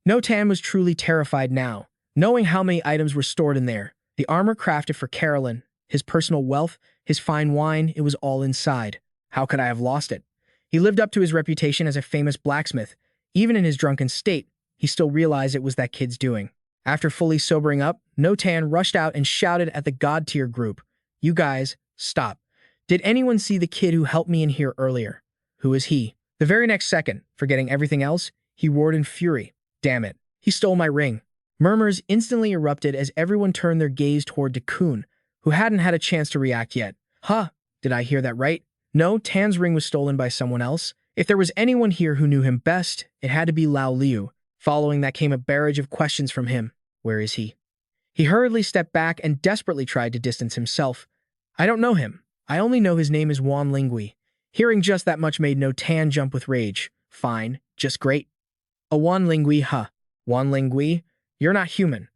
No Tan was truly terrified now, knowing how many items were stored in there. The armor crafted for Carolyn, his personal wealth, his fine wine, it was all inside. How could I have lost it? He lived up to his reputation as a famous blacksmith. Even in his drunken state, he still realized it was that kid's doing. After fully sobering up, No Tan rushed out and shouted at the God-tier group. You guys, stop. Did anyone see the kid who helped me in here earlier? Who is he? The very next second, forgetting everything else, he roared in fury. Damn it. He stole my ring. Murmurs instantly erupted as everyone turned their gaze toward Dakun, who hadn't had a chance to react yet. Huh, did I hear that right? No, Tan's ring was stolen by someone else. If there was anyone here who knew him best, it had to be Lao Liu. Following that came a barrage of questions from him. Where is he? He hurriedly stepped back and desperately tried to distance himself. I don't know him. I only know his name is Wan Lingui. Hearing just that much made No Tan jump with rage. Fine, just great. A Wan Lingui, huh? Wan Lingui? You're not human.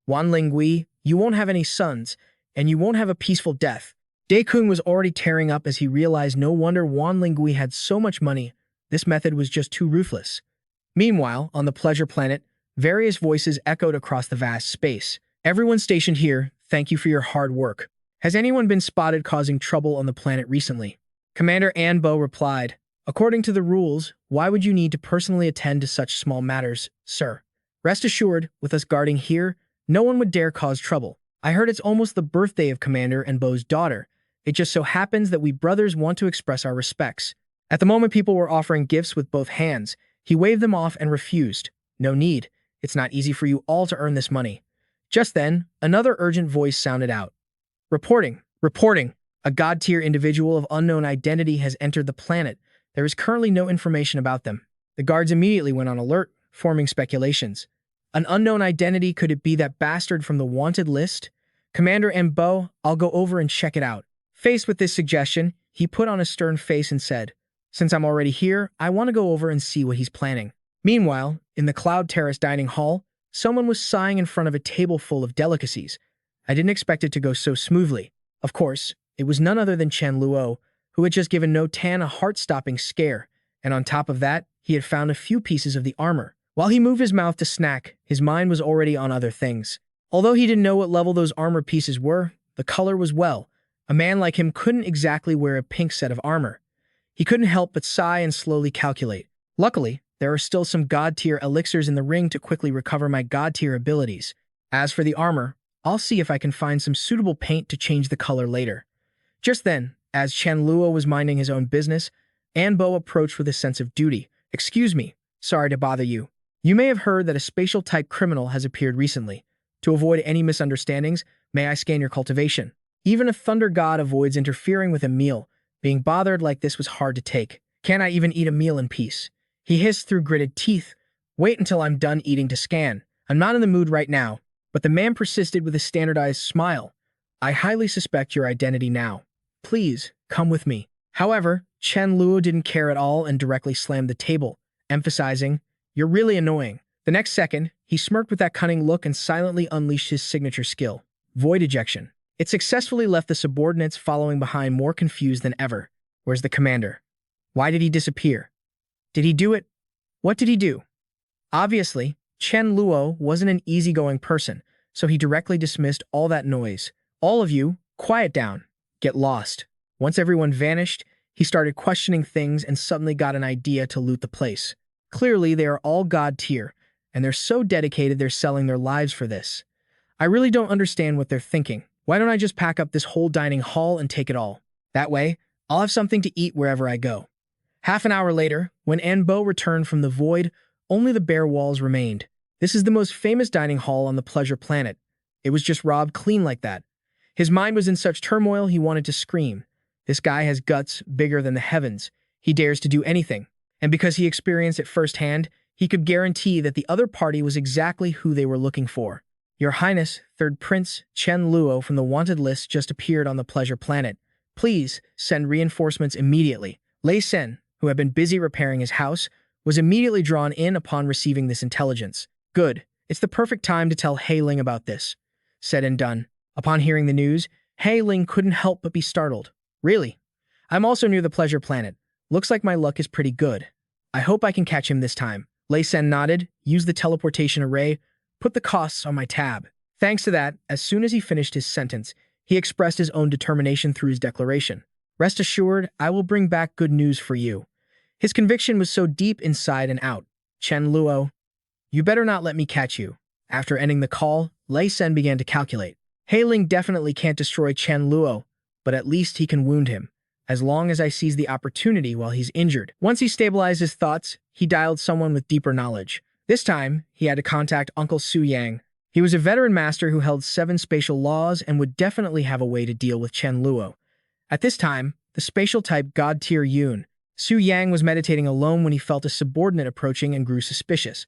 Wan Lingui, you won't have any sons, and you won't have a peaceful death. Daikun was already tearing up as he realized no wonder Wan Lingui had so much money. This method was just too ruthless. Meanwhile, on the Pleasure Planet, various voices echoed across the vast space. Everyone stationed here, thank you for your hard work. Has anyone been spotted causing trouble on the planet recently? Commander Anbo replied, according to the rules, why would you need to personally attend to such small matters, sir? Rest assured, with us guarding here, no one would dare cause trouble. I heard it's almost the birthday of Commander Anbo's daughter. It just so happens that we brothers want to express our respects. At the moment, people were offering gifts with both hands. He waved them off and refused. No need. It's not easy for you all to earn this money. Just then, another urgent voice sounded out. Reporting. Reporting. A god-tier individual of unknown identity has entered the planet. There is currently no information about them. The guards immediately went on alert, forming speculations. An unknown identity, could it be that bastard from the wanted list? Commander Anbo, I'll go over and check it out. Faced with this suggestion, he put on a stern face and said, since I'm already here, I want to go over and see what he's planning. Meanwhile, in the Cloud Terrace dining hall, someone was sighing in front of a table full of delicacies. I didn't expect it to go so smoothly. Of course, it was none other than Chen Luo, who had just given No Tan a heart-stopping scare, and on top of that, he had found a few pieces of the armor. While he moved his mouth to snack, his mind was already on other things. Although he didn't know what level those armor pieces were, the color was well. A man like him couldn't exactly wear a pink set of armor. He couldn't help but sigh and slowly calculate. Luckily, there are still some god-tier elixirs in the ring to quickly recover my god-tier abilities. As for the armor, I'll see if I can find some suitable paint to change the color later. Just then, as Chen Luo was minding his own business, Anbo approached with a sense of duty. Excuse me, sorry to bother you. You may have heard that a spatial-type criminal has appeared recently. To avoid any misunderstandings, may I scan your cultivation? Even a thunder god avoids interfering with a meal. Being bothered like this was hard to take. Can't I even eat a meal in peace? He hissed through gritted teeth. Wait until I'm done eating to scan. I'm not in the mood right now. But the man persisted with a standardized smile. I highly suspect your identity now. Please, come with me. However, Chen Luo didn't care at all and directly slammed the table, emphasizing, you're really annoying. The next second, he smirked with that cunning look and silently unleashed his signature skill, Void Ejection. It successfully left the subordinates following behind more confused than ever. Where's the commander? Why did he disappear? Did he do it? What did he do? Obviously, Chen Luo wasn't an easygoing person, so he directly dismissed all that noise. All of you, quiet down. Get lost. Once everyone vanished, he started questioning things and suddenly got an idea to loot the place. Clearly, they are all god tier, and they're so dedicated they're selling their lives for this. I really don't understand what they're thinking. Why don't I just pack up this whole dining hall and take it all? That way, I'll have something to eat wherever I go. Half an hour later, when Anbo returned from the void, only the bare walls remained. This is the most famous dining hall on the Pleasure Planet. It was just robbed clean like that. His mind was in such turmoil he wanted to scream. This guy has guts bigger than the heavens. He dares to do anything. And because he experienced it firsthand, he could guarantee that the other party was exactly who they were looking for. Your Highness, Third Prince Chen Luo from the wanted list just appeared on the Pleasure Planet. Please send reinforcements immediately. Lei Sen, who had been busy repairing his house, was immediately drawn in upon receiving this intelligence. Good. It's the perfect time to tell Hei Ling about this. Said and done. Upon hearing the news, Hei Ling couldn't help but be startled. Really? I'm also near the Pleasure Planet. Looks like my luck is pretty good. I hope I can catch him this time. Lei Sen nodded, used the teleportation array, put the costs on my tab. Thanks to that, as soon as he finished his sentence, he expressed his own determination through his declaration. Rest assured, I will bring back good news for you. His conviction was so deep inside and out. Chen Luo, you better not let me catch you. After ending the call, Lei Sen began to calculate. Hei Ling definitely can't destroy Chen Luo, but at least he can wound him, as long as I seize the opportunity while he's injured. Once he stabilized his thoughts, he dialed someone with deeper knowledge. This time, he had to contact Uncle Su Yang. He was a veteran master who held 7 spatial laws and would definitely have a way to deal with Chen Luo. At this time, the spatial-type god-tier Yun, Su Yang was meditating alone when he felt a subordinate approaching and grew suspicious.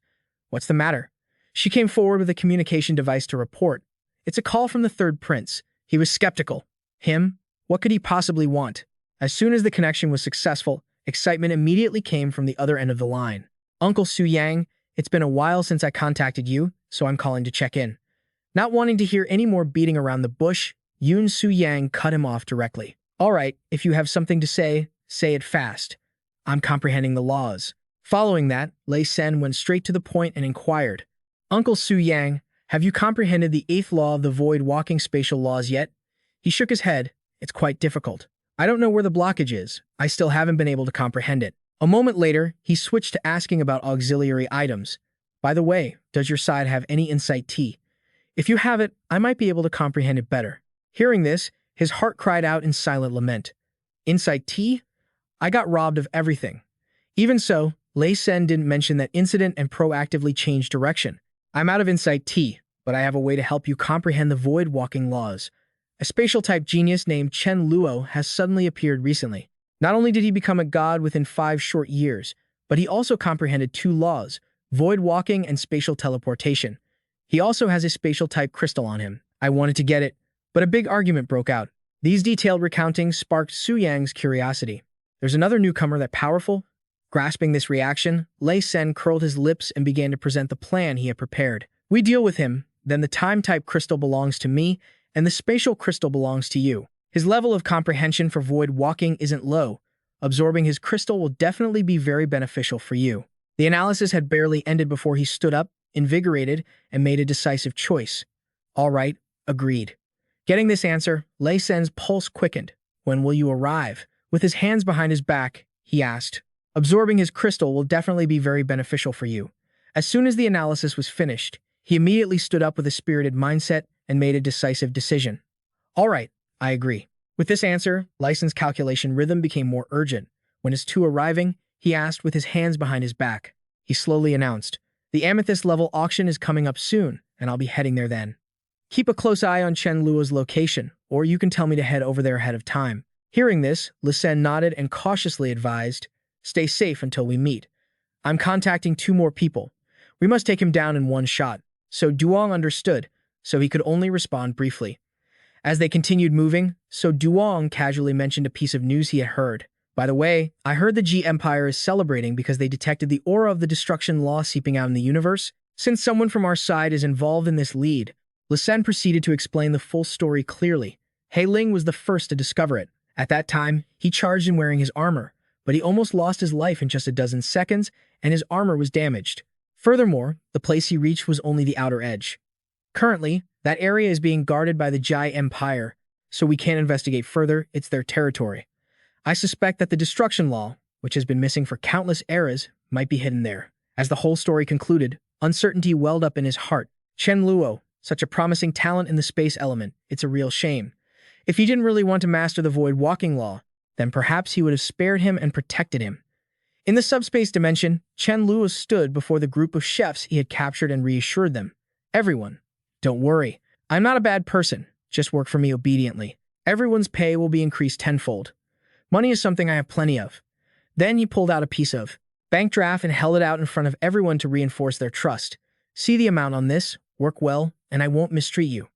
What's the matter? She came forward with a communication device to report. It's a call from the Third Prince. He was skeptical. Him? What could he possibly want? As soon as the connection was successful, excitement immediately came from the other end of the line. Uncle Su Yang, It's been a while since I contacted you, so I'm calling to check in. Not wanting to hear any more beating around the bush, Yun Su-yang cut him off directly. All right, if you have something to say it fast. I'm comprehending the laws. Following that, Lei Sen went straight to the point and inquired, Uncle Su-yang, have you comprehended the 8th law of the Void Walking spatial laws yet? He shook his head. It's quite difficult. I don't know where the blockage is. I still haven't been able to comprehend it. A moment later, he switched to asking about auxiliary items. By the way, does your side have any insight tea? If you have it, I might be able to comprehend it better. Hearing this, his heart cried out in silent lament. Insight tea? I got robbed of everything. Even so, Lei Sen didn't mention that incident and proactively changed direction. I'm out of insight tea, but I have a way to help you comprehend the void walking laws. A spatial-type genius named Chen Luo has suddenly appeared recently. Not only did he become a god within 5 short years, but he also comprehended 2 laws, void walking and spatial teleportation. He also has a spatial-type crystal on him. I wanted to get it, but a big argument broke out. These detailed recountings sparked Su Yang's curiosity. There's another newcomer that powerful? Grasping this reaction, Lei Sen curled his lips and began to present the plan he had prepared. We deal with him, then the time-type crystal belongs to me, and the spatial crystal belongs to you. His level of comprehension for void walking isn't low. Absorbing his crystal will definitely be very beneficial for you. The analysis had barely ended before he stood up, invigorated, and made a decisive choice. All right, agreed. Getting this answer, Lei Sen's pulse quickened. When will you arrive? With his hands behind his back, he asked. Absorbing his crystal will definitely be very beneficial for you. As soon as the analysis was finished, he immediately stood up with a spirited mindset and made a decisive decision. All right, I agree. With this answer, Lei Sen's calculation rhythm became more urgent. When his 2 arriving, he asked with his hands behind his back. He slowly announced, the amethyst level auction is coming up soon, and I'll be heading there then. Keep a close eye on Chen Luo's location, or you can tell me to head over there ahead of time. Hearing this, Lei Sen nodded and cautiously advised, stay safe until we meet. I'm contacting 2 more people. We must take him down in one shot. So Duong understood, so he could only respond briefly. As they continued moving, So Duong casually mentioned a piece of news he had heard. By the way, I heard the G Empire is celebrating because they detected the aura of the destruction law seeping out in the universe. Since someone from our side is involved in this lead, Lei Sen proceeded to explain the full story clearly. He Ling was the first to discover it. At that time, he charged in wearing his armor, but he almost lost his life in just a dozen seconds, and his armor was damaged. Furthermore, the place he reached was only the outer edge. Currently, that area is being guarded by the Jai Empire, so we can't investigate further, it's their territory. I suspect that the destruction law, which has been missing for countless eras, might be hidden there. As the whole story concluded, uncertainty welled up in his heart. Chen Luo, such a promising talent in the space element, it's a real shame. If he didn't really want to master the void walking law, then perhaps he would have spared him and protected him. In the subspace dimension, Chen Luo stood before the group of chefs he had captured and reassured them. Everyone, don't worry. I'm not a bad person. Just work for me obediently. Everyone's pay will be increased tenfold. Money is something I have plenty of. Then he pulled out a piece of bank draft and held it out in front of everyone to reinforce their trust. See the amount on this, work well, and I won't mistreat you.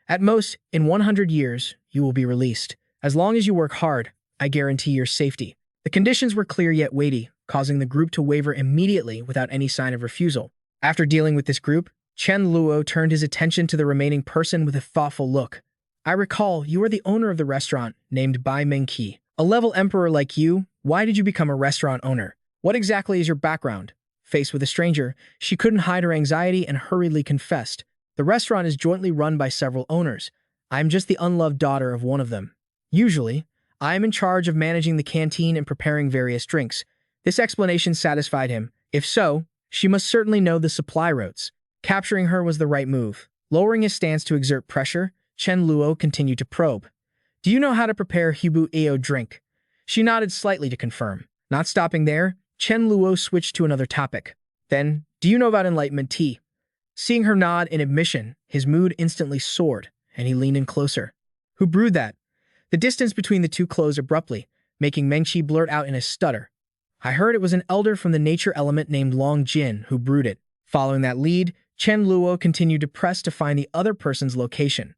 At most, in 100 years, you will be released. As long as you work hard, I guarantee your safety. The conditions were clear yet weighty, causing the group to waver immediately without any sign of refusal. After dealing with this group, Chen Luo turned his attention to the remaining person with a thoughtful look. I recall you are the owner of the restaurant named Bai Mengqi. A level emperor like you, why did you become a restaurant owner? What exactly is your background? Faced with a stranger, she couldn't hide her anxiety and hurriedly confessed. The restaurant is jointly run by several owners. I am just the unloved daughter of one of them. Usually, I am in charge of managing the canteen and preparing various drinks. This explanation satisfied him. If so, she must certainly know the supply routes. Capturing her was the right move. Lowering his stance to exert pressure, Chen Luo continued to probe. Do you know how to prepare Hibu Ao drink? She nodded slightly to confirm. Not stopping there, Chen Luo switched to another topic. Then, do you know about enlightenment tea? Seeing her nod in admission, his mood instantly soared, and he leaned in closer. Who brewed that? The distance between the two closed abruptly, making Mengqi blurt out in a stutter. I heard it was an elder from the nature element named Long Jin who brewed it. Following that lead, Chen Luo continued to press to find the other person's location.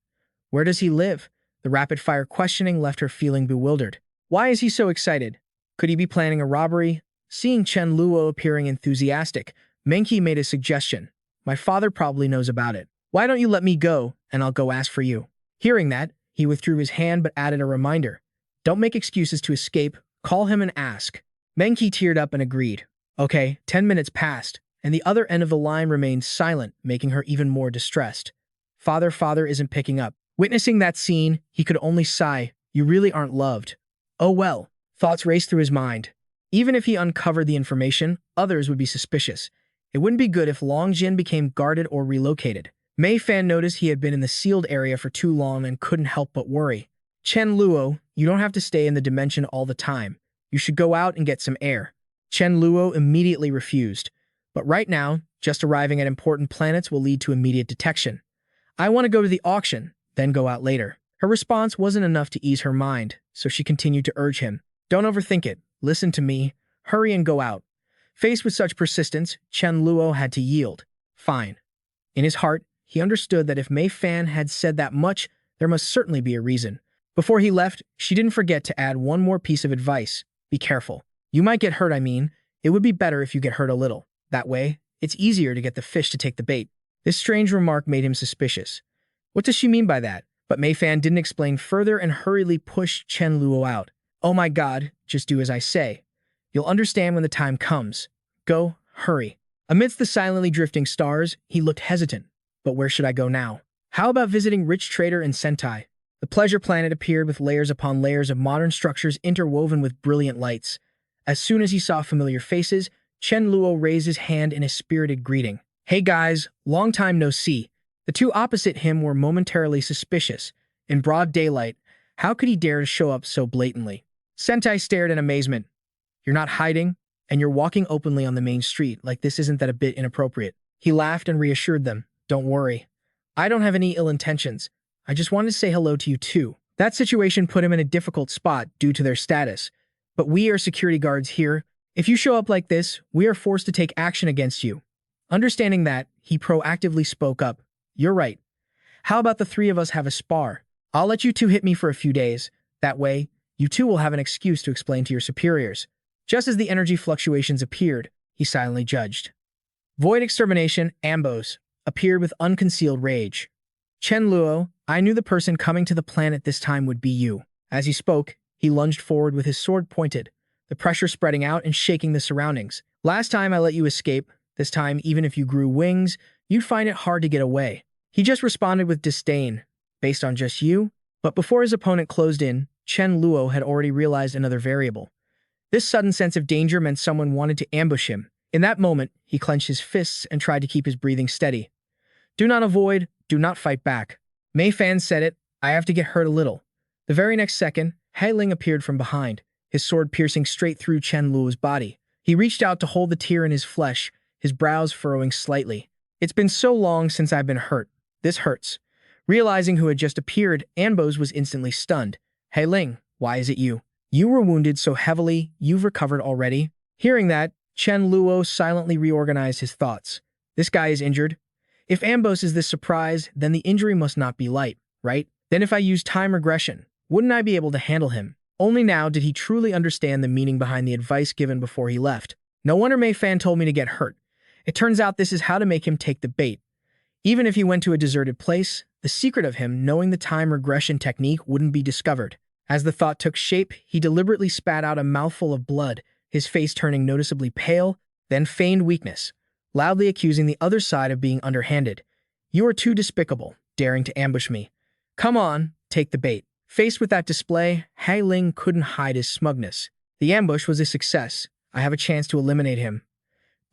Where does he live? The rapid-fire questioning left her feeling bewildered. Why is he so excited? Could he be planning a robbery? Seeing Chen Luo appearing enthusiastic, Menki made a suggestion. My father probably knows about it. Why don't you let me go, and I'll go ask for you? Hearing that, he withdrew his hand but added a reminder. Don't make excuses to escape. Call him and ask. Menki teared up and agreed. Okay, 10 minutes passed, and the other end of the line remained silent, making her even more distressed. Father isn't picking up. Witnessing that scene, he could only sigh. You really aren't loved. Oh well. Thoughts raced through his mind. Even if he uncovered the information, others would be suspicious. It wouldn't be good if Long Jin became guarded or relocated. Mei Fan noticed he had been in the sealed area for too long and couldn't help but worry. Chen Luo, you don't have to stay in the dimension all the time. You should go out and get some air. Chen Luo immediately refused. But right now, just arriving at important planets will lead to immediate detection. I want to go to the auction, then go out later. Her response wasn't enough to ease her mind, so she continued to urge him. Don't overthink it. Listen to me. Hurry and go out. Faced with such persistence, Chen Luo had to yield. Fine. In his heart, he understood that if Mei Fan had said that much, there must certainly be a reason. Before he left, she didn't forget to add one more piece of advice. Be careful. You might get hurt, I mean. It would be better if you get hurt a little. That way, it's easier to get the fish to take the bait. This strange remark made him suspicious. What does she mean by that? But Mei Fan didn't explain further and hurriedly pushed Chen Luo out. Oh my god, just do as I say. You'll understand when the time comes. Go, hurry. Amidst the silently drifting stars, he looked hesitant. But where should I go now? How about visiting Rich Trader in Sentai? The pleasure planet appeared with layers upon layers of modern structures interwoven with brilliant lights. As soon as he saw familiar faces, Chen Luo raised his hand in a spirited greeting. Hey guys, long time no see. The two opposite him were momentarily suspicious. In broad daylight, how could he dare to show up so blatantly? Sentai stared in amazement. You're not hiding, and you're walking openly on the main street like this isn't that a bit inappropriate. He laughed and reassured them. Don't worry. I don't have any ill intentions. I just wanted to say hello to you too. That situation put him in a difficult spot due to their status. But we are security guards here. If you show up like this, we are forced to take action against you. Understanding that, he proactively spoke up. You're right. How about the three of us have a spar? I'll let you two hit me for a few days. That way, you two will have an excuse to explain to your superiors. Just as the energy fluctuations appeared, he silently judged. Void Extermination, Ambos, appeared with unconcealed rage. Chen Luo, I knew the person coming to the planet this time would be you. As he spoke, he lunged forward with his sword pointed, the pressure spreading out and shaking the surroundings. Last time I let you escape, this time even if you grew wings, you'd find it hard to get away. He just responded with disdain, based on just you. But before his opponent closed in, Chen Luo had already realized another variable. This sudden sense of danger meant someone wanted to ambush him. In that moment, he clenched his fists and tried to keep his breathing steady. Do not avoid, do not fight back. Mei Fan said it, I have to get hurt a little. The very next second, Hai Ling appeared from behind, his sword piercing straight through Chen Luo's body. He reached out to hold the tear in his flesh, his brows furrowing slightly. It's been so long since I've been hurt. This hurts. Realizing who had just appeared, Anbos was instantly stunned. Hai Ling, why is it you? You were wounded so heavily, you've recovered already? Hearing that, Chen Luo silently reorganized his thoughts. This guy is injured. If Ambos is this surprised, then the injury must not be light, right? Then if I use time regression, wouldn't I be able to handle him? Only now did he truly understand the meaning behind the advice given before he left. No wonder Mei Fan told me to get hurt. It turns out this is how to make him take the bait. Even if he went to a deserted place, the secret of him knowing the time regression technique wouldn't be discovered. As the thought took shape, he deliberately spat out a mouthful of blood, his face turning noticeably pale, then feigned weakness, loudly accusing the other side of being underhanded. You are too despicable, daring to ambush me. Come on, take the bait. Faced with that display, Hai Ling couldn't hide his smugness. The ambush was a success. I have a chance to eliminate him.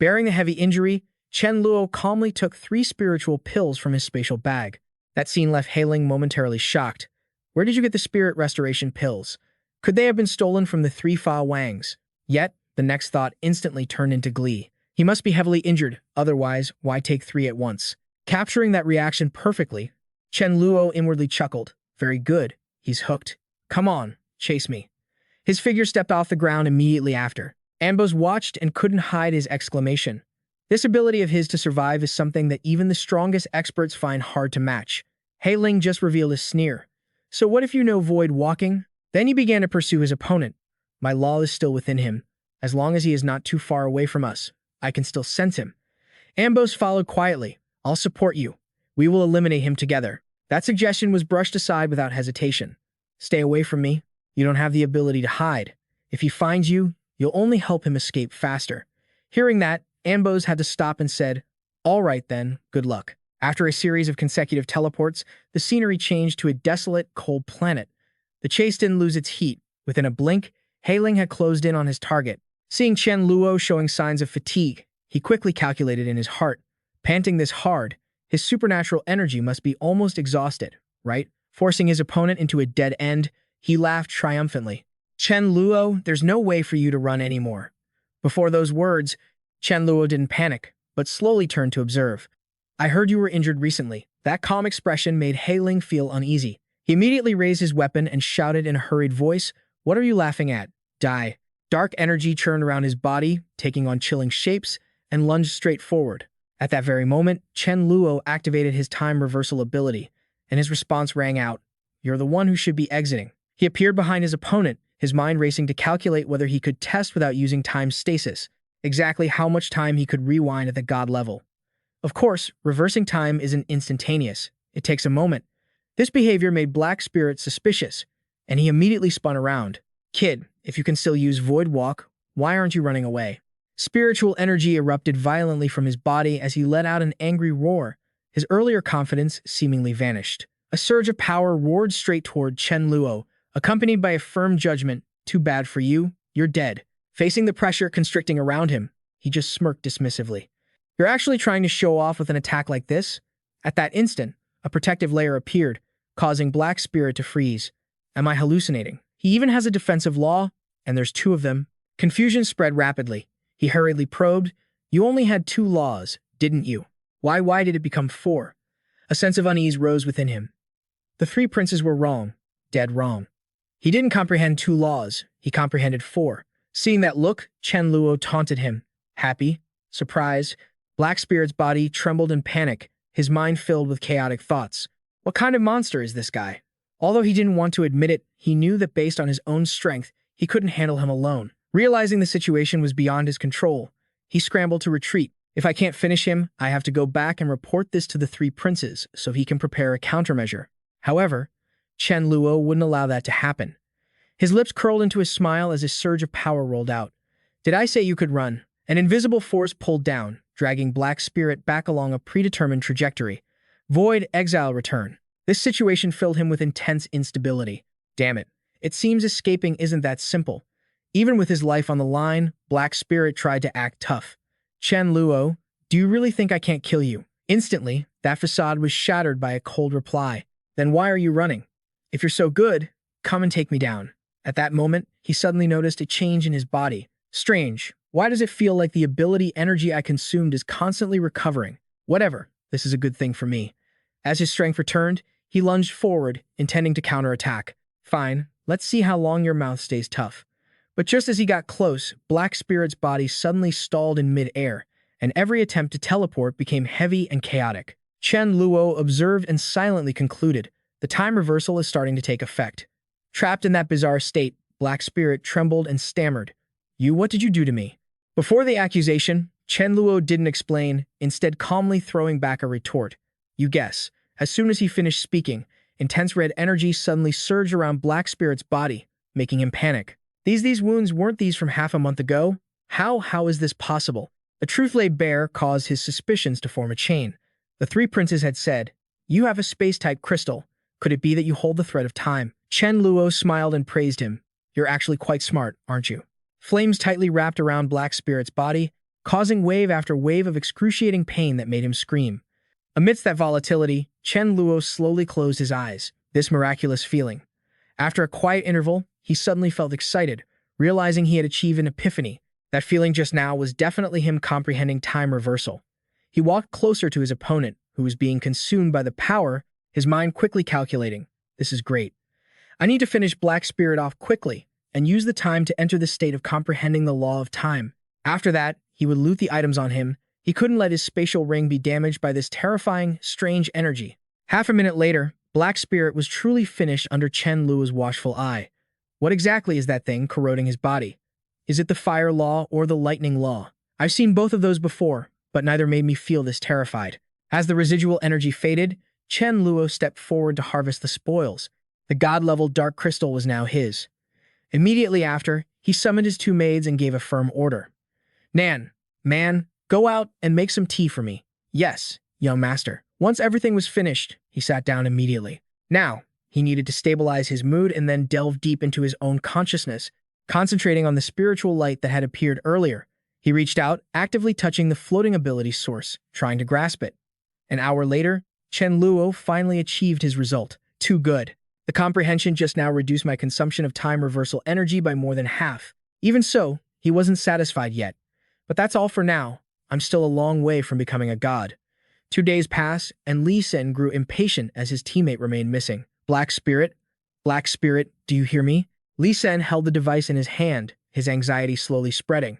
Bearing the heavy injury, Chen Luo calmly took 3 spiritual pills from his spatial bag. That scene left Hai Ling momentarily shocked. Where did you get the spirit restoration pills? Could they have been stolen from the 3 Fa Wangs? Yet, the next thought instantly turned into glee. He must be heavily injured, otherwise, why take 3 at once? Capturing that reaction perfectly, Chen Luo inwardly chuckled. Very good, he's hooked. Come on, chase me. His figure stepped off the ground immediately after. Ambos watched and couldn't hide his exclamation. This ability of his to survive is something that even the strongest experts find hard to match. Hai Ling just revealed a sneer. So what if you know Void walking? Then he began to pursue his opponent. My law is still within him. As long as he is not too far away from us, I can still sense him. Ambos followed quietly. I'll support you. We will eliminate him together. That suggestion was brushed aside without hesitation. Stay away from me. You don't have the ability to hide. If he finds you, you'll only help him escape faster. Hearing that, Ambos had to stop and said, all right then, good luck. After a series of consecutive teleports, the scenery changed to a desolate, cold planet. The chase didn't lose its heat. Within a blink, Hailing had closed in on his target. Seeing Chen Luo showing signs of fatigue, he quickly calculated in his heart. Panting this hard, his supernatural energy must be almost exhausted, right? Forcing his opponent into a dead end, he laughed triumphantly. Chen Luo, there's no way for you to run anymore. Before those words, Chen Luo didn't panic, but slowly turned to observe. I heard you were injured recently. That calm expression made Hailing feel uneasy. He immediately raised his weapon and shouted in a hurried voice, what are you laughing at? Die. Dark energy churned around his body, taking on chilling shapes, and lunged straight forward. At that very moment, Chen Luo activated his time reversal ability, and his response rang out, you're the one who should be exiting. He appeared behind his opponent, his mind racing to calculate whether he could test without using time stasis, exactly how much time he could rewind at the god level. Of course, reversing time isn't instantaneous. It takes a moment. This behavior made Black Spirit suspicious, and he immediately spun around. Kid, if you can still use Void Walk, why aren't you running away? Spiritual energy erupted violently from his body as he let out an angry roar. His earlier confidence seemingly vanished. A surge of power roared straight toward Chen Luo, accompanied by a firm judgment, too bad for you, you're dead. Facing the pressure constricting around him, he just smirked dismissively. You're actually trying to show off with an attack like this? At that instant, a protective layer appeared, causing Black Spirit to freeze. Am I hallucinating? He even has a defensive law, and there's 2 of them. Confusion spread rapidly. He hurriedly probed, you only had 2 laws, didn't you? Why did it become 4? A sense of unease rose within him. The 3 princes were wrong, dead wrong. He didn't comprehend 2 laws, he comprehended 4. Seeing that look, Chen Luo taunted him. Happy? Surprised? Black Spirit's body trembled in panic, his mind filled with chaotic thoughts. What kind of monster is this guy? Although he didn't want to admit it, he knew that based on his own strength, he couldn't handle him alone. Realizing the situation was beyond his control, he scrambled to retreat. If I can't finish him, I have to go back and report this to the 3 princes so he can prepare a countermeasure. However, Chen Luo wouldn't allow that to happen. His lips curled into a smile as a surge of power rolled out. Did I say you could run? An invisible force pulled down, dragging Black Spirit back along a predetermined trajectory. Void Exile Return. This situation filled him with intense instability. Damn it. It seems escaping isn't that simple. Even with his life on the line, Black Spirit tried to act tough. Chen Luo, do you really think I can't kill you? Instantly, that facade was shattered by a cold reply. Then why are you running? If you're so good, come and take me down. At that moment, he suddenly noticed a change in his body. Strange. Why does it feel like the ability energy I consumed is constantly recovering? Whatever. This is a good thing for me. As his strength returned, he lunged forward, intending to counterattack. Fine, let's see how long your mouth stays tough. But just as he got close, Black Spirit's body suddenly stalled in mid-air, and every attempt to teleport became heavy and chaotic. Chen Luo observed and silently concluded, the time reversal is starting to take effect. Trapped in that bizarre state, Black Spirit trembled and stammered. What did you do to me? Before the accusation, Chen Luo didn't explain, instead calmly throwing back a retort. You guess. As soon as he finished speaking, intense red energy suddenly surged around Black Spirit's body, making him panic. These wounds weren't these from half a month ago? How is this possible? A truth laid bare caused his suspicions to form a chain. The 3 princes had said, you have a space-type crystal. Could it be that you hold the thread of time? Chen Luo smiled and praised him. You're actually quite smart, aren't you? Flames tightly wrapped around Black Spirit's body, causing wave after wave of excruciating pain that made him scream. Amidst that volatility, Chen Luo slowly closed his eyes. This miraculous feeling. After a quiet interval, he suddenly felt excited, realizing he had achieved an epiphany. That feeling just now was definitely him comprehending time reversal. He walked closer to his opponent, who was being consumed by the power, his mind quickly calculating, this is great. I need to finish Black Spirit off quickly, and use the time to enter the state of comprehending the law of time. After that, he would loot the items on him. He couldn't let his spatial ring be damaged by this terrifying, strange energy. Half a minute later, Black Spirit was truly finished under Chen Luo's watchful eye. What exactly is that thing corroding his body? Is it the fire law or the lightning law? I've seen both of those before, but neither made me feel this terrified. As the residual energy faded, Chen Luo stepped forward to harvest the spoils. The god-level dark crystal was now his. Immediately after, he summoned his two maids and gave a firm order. "Nan, man, go out and make some tea for me." "Yes, young master." Once everything was finished, he sat down immediately. Now, he needed to stabilize his mood and then delve deep into his own consciousness, concentrating on the spiritual light that had appeared earlier. He reached out, actively touching the floating ability source, trying to grasp it. An hour later, Chen Luo finally achieved his result. Too good. The comprehension just now reduced my consumption of time reversal energy by more than half. Even so, he wasn't satisfied yet. But that's all for now. I'm still a long way from becoming a god. 2 days pass, and Li Sen grew impatient as his teammate remained missing. Black Spirit, do you hear me?" Li Sen held the device in his hand, his anxiety slowly spreading.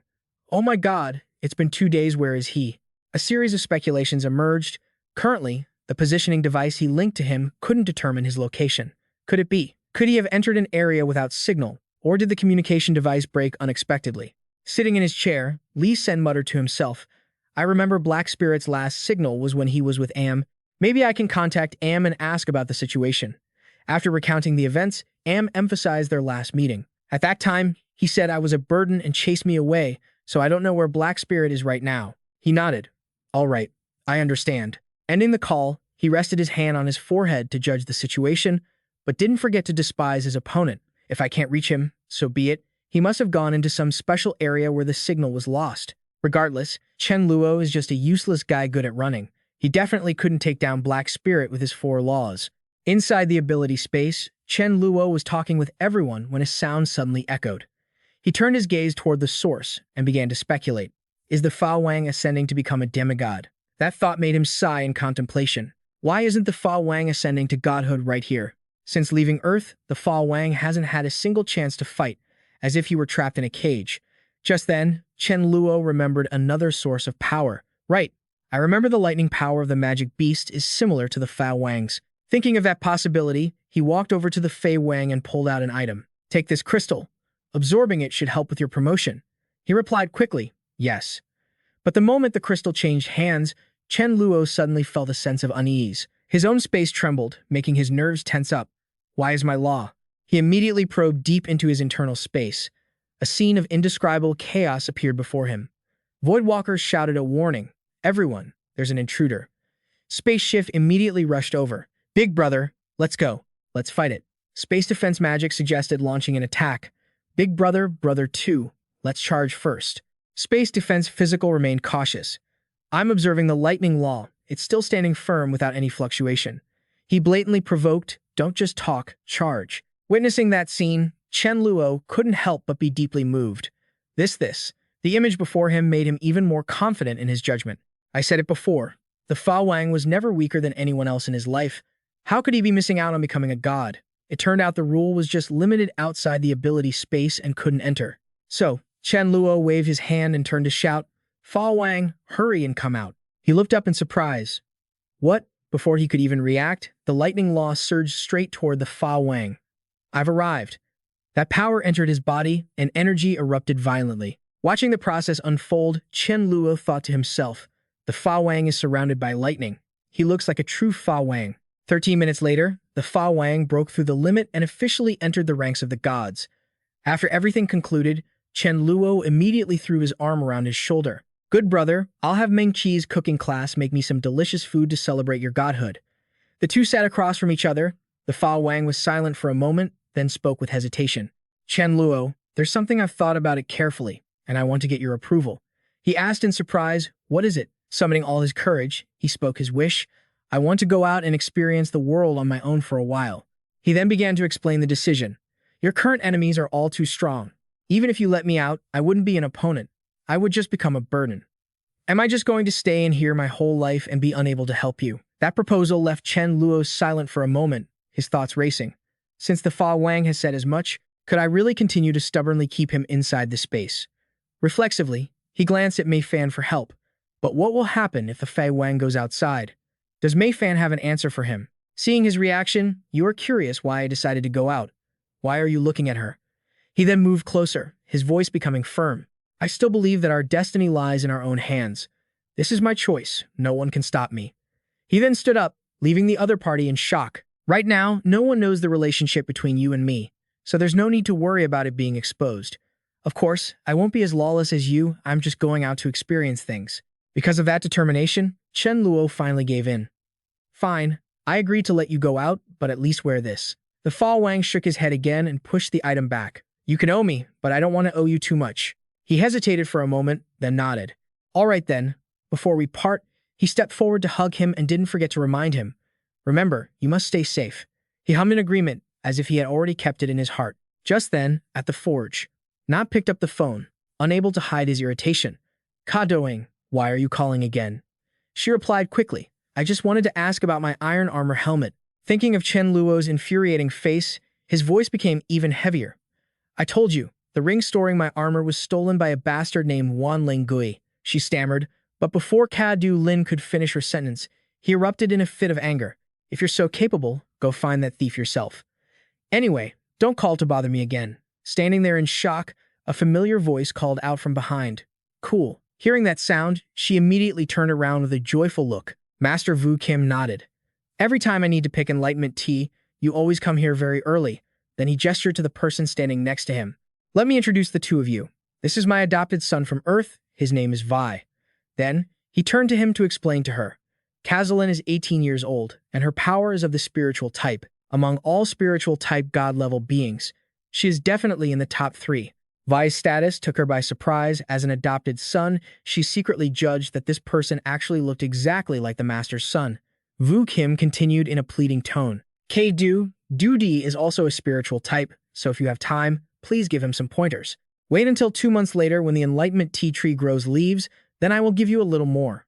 "Oh my god, it's been 2 days, where is he?" A series of speculations emerged. Currently, the positioning device he linked to him couldn't determine his location. Could it be? Could he have entered an area without signal, or did the communication device break unexpectedly? Sitting in his chair, Li Sen muttered to himself, "I remember Black Spirit's last signal was when he was with Am. Maybe I can contact Am and ask about the situation." After recounting the events, Am emphasized their last meeting. "At that time, he said I was a burden and chased me away, so I don't know where Black Spirit is right now." He nodded. "All right, I understand." Ending the call, he rested his hand on his forehead to judge the situation, but didn't forget to despise his opponent. If I can't reach him, so be it. He must have gone into some special area where the signal was lost. Regardless, Chen Luo is just a useless guy good at running. He definitely couldn't take down Black Spirit with his 4 laws. Inside the ability space, Chen Luo was talking with everyone when a sound suddenly echoed. He turned his gaze toward the source and began to speculate. Is the Fa Wang ascending to become a demigod? That thought made him sigh in contemplation. Why isn't the Fa Wang ascending to godhood right here? Since leaving Earth, the Fa Wang hasn't had a single chance to fight, as if he were trapped in a cage. Just then, Chen Luo remembered another source of power. Right, I remember the lightning power of the magic beast is similar to the Fa Wang's. Thinking of that possibility, he walked over to the Fei Wang and pulled out an item. "Take this crystal. Absorbing it should help with your promotion." He replied quickly, "Yes." But the moment the crystal changed hands, Chen Luo suddenly felt a sense of unease. His own space trembled, making his nerves tense up. Why is my law? He immediately probed deep into his internal space. A scene of indescribable chaos appeared before him. Void Walkers shouted a warning. "Everyone, there's an intruder." Space Shift immediately rushed over. "Big brother, let's go. Let's fight it." Space Defense Magic suggested launching an attack. "Big brother, brother 2, let's charge first." Space Defense Physical remained cautious. "I'm observing the lightning law. It's still standing firm without any fluctuation." He blatantly provoked, "Don't just talk, charge." Witnessing that scene, Chen Luo couldn't help but be deeply moved. The image before him made him even more confident in his judgment. I said it before, the Fa Wang was never weaker than anyone else in his life. How could he be missing out on becoming a god? It turned out the rule was just limited outside the ability space and couldn't enter. So, Chen Luo waved his hand and turned to shout, "Fa Wang, hurry and come out." He looked up in surprise. What? Before he could even react, the lightning law surged straight toward the Fa Wang. "I've arrived." That power entered his body, and energy erupted violently. Watching the process unfold, Chen Luo thought to himself, the Fa Wang is surrounded by lightning. He looks like a true Fa Wang. 13 minutes later, the Fa Wang broke through the limit and officially entered the ranks of the gods. After everything concluded, Chen Luo immediately threw his arm around his shoulder. "Good brother, I'll have Meng Qi's cooking class make me some delicious food to celebrate your godhood." The two sat across from each other. The Fa Wang was silent for a moment, then spoke with hesitation. "Chen Luo, there's something I've thought about it carefully, and I want to get your approval." He asked in surprise, "What is it?" Summoning all his courage, he spoke his wish. "I want to go out and experience the world on my own for a while." He then began to explain the decision. "Your current enemies are all too strong. Even if you let me out, I wouldn't be an opponent. I would just become a burden. Am I just going to stay in here my whole life and be unable to help you?" That proposal left Chen Luo silent for a moment, his thoughts racing. Since the Fa Wang has said as much, could I really continue to stubbornly keep him inside the space? Reflexively, he glanced at Mei Fan for help. But what will happen if the Fa Wang goes outside? Does Mei Fan have an answer for him? Seeing his reaction, you are curious why I decided to go out. Why are you looking at her? He then moved closer, his voice becoming firm. "I still believe that our destiny lies in our own hands. This is my choice. No one can stop me. He then stood up, leaving the other party in shock. Right now, no one knows the relationship between you and me, so there's no need to worry about it being exposed. Of course, I won't be as lawless as you, I'm just going out to experience things. Because of that determination, Chen Luo finally gave in. Fine, I agreed to let you go out, but at least wear this. The Fa Wang shook his head again and pushed the item back. You can owe me, but I don't want to owe you too much. He hesitated for a moment, then nodded. All right then. Before we part, he stepped forward to hug him and didn't forget to remind him. Remember, you must stay safe. He hummed in agreement, as if he had already kept it in his heart. Just then, at the forge, Na picked up the phone, unable to hide his irritation. Ka Doing, why are you calling again? She replied quickly, I just wanted to ask about my iron armor helmet. Thinking of Chen Luo's infuriating face, his voice became even heavier. I told you, the ring storing my armor was stolen by a bastard named Wan Linggui, she stammered, but before Ka Du Lin could finish her sentence, he erupted in a fit of anger. If you're so capable, go find that thief yourself. Anyway, don't call to bother me again. Standing there in shock, a familiar voice called out from behind. Cool. Hearing that sound, she immediately turned around with a joyful look. Master Vu Kim nodded. Every time I need to pick enlightenment tea, you always come here very early. Then he gestured to the person standing next to him. Let me introduce the two of you. This is my adopted son from Earth. His name is Vi. Then, he turned to him to explain to her. Kazalin is 18 years old, and her power is of the spiritual type. Among all spiritual type god-level beings, she is definitely in the top 3. Vi's status took her by surprise. As an adopted son, she secretly judged that this person actually looked exactly like the master's son. Vu Kim continued in a pleading tone. Du Di is also a spiritual type, so if you have time, please give him some pointers. Wait until 2 months later when the enlightenment tea tree grows leaves, then I will give you a little more.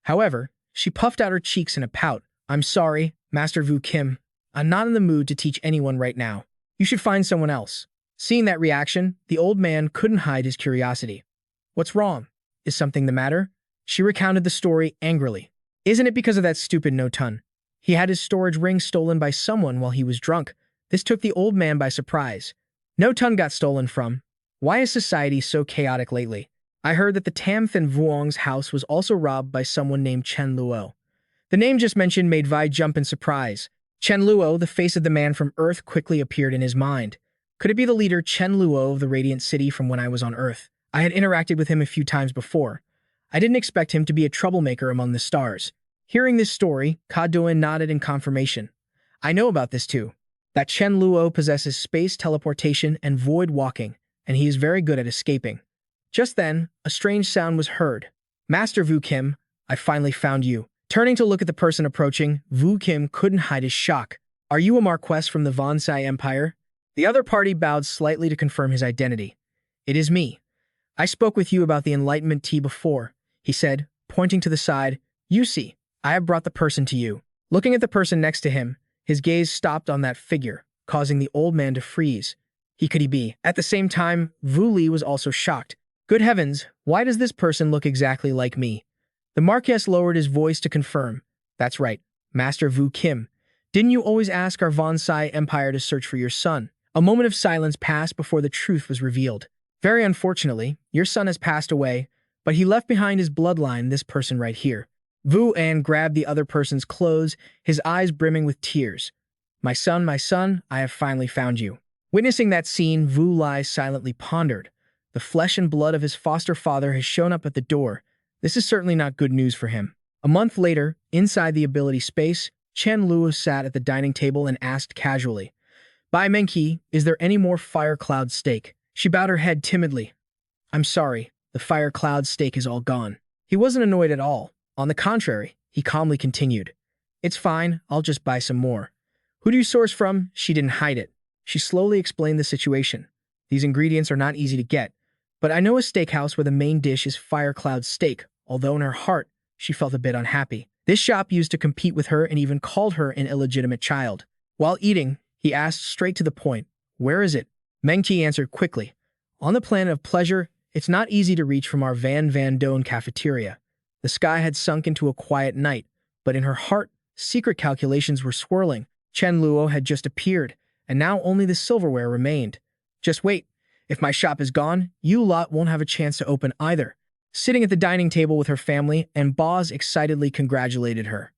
However, she puffed out her cheeks in a pout. I'm sorry, Master Vu Kim. I'm not in the mood to teach anyone right now. You should find someone else. Seeing that reaction, the old man couldn't hide his curiosity. What's wrong? Is something the matter? She recounted the story angrily. Isn't it because of that stupid No-Tun? He had his storage ring stolen by someone while he was drunk. This took the old man by surprise. No-Tun got stolen from. Why is society so chaotic lately? I heard that the Tam Thin Vuong's house was also robbed by someone named Chen Luo. The name just mentioned made Vi jump in surprise. Chen Luo, the face of the man from Earth, quickly appeared in his mind. Could it be the leader Chen Luo of the Radiant City from when I was on Earth? I had interacted with him a few times before. I didn't expect him to be a troublemaker among the stars. Hearing this story, Ka Doin nodded in confirmation. I know about this too. That Chen Luo possesses space teleportation and void walking, and he is very good at escaping. Just then, a strange sound was heard. Master Vu Kim, I finally found you. Turning to look at the person approaching, Vu Kim couldn't hide his shock. Are you a Marquess from the Vonsai Empire? The other party bowed slightly to confirm his identity. It is me. I spoke with you about the enlightenment tea before, he said, pointing to the side. You see, I have brought the person to you. Looking at the person next to him, his gaze stopped on that figure, causing the old man to freeze. Could he be? At the same time, Vu Li was also shocked. Good heavens, why does this person look exactly like me? The Marquess lowered his voice to confirm. That's right, Master Vu Kim. Didn't you always ask our Vonsai Empire to search for your son? A moment of silence passed before the truth was revealed. Very unfortunately, your son has passed away, but he left behind his bloodline, this person right here. Vu An grabbed the other person's clothes, his eyes brimming with tears. My son, I have finally found you. Witnessing that scene, Vu Lai silently pondered. The flesh and blood of his foster father has shown up at the door. This is certainly not good news for him. A month later, inside the ability space, Chen Luo sat at the dining table and asked casually, Bai Menqi, is there any more fire cloud steak? She bowed her head timidly. I'm sorry, the fire cloud steak is all gone. He wasn't annoyed at all. On the contrary, he calmly continued. It's fine, I'll just buy some more. Who do you source from? She didn't hide it. She slowly explained the situation. These ingredients are not easy to get, but I know a steakhouse where the main dish is fire cloud steak, although in her heart, she felt a bit unhappy. This shop used to compete with her and even called her an illegitimate child. While eating, he asked straight to the point, Where is it? Mengqi answered quickly, On the planet of pleasure, it's not easy to reach from our Van Doan cafeteria. The sky had sunk into a quiet night, but in her heart, secret calculations were swirling. Chen Luo had just appeared, and now only the silverware remained. Just wait. If my shop is gone, you lot won't have a chance to open either. sitting at the dining table with her family, and Boz excitedly congratulated her.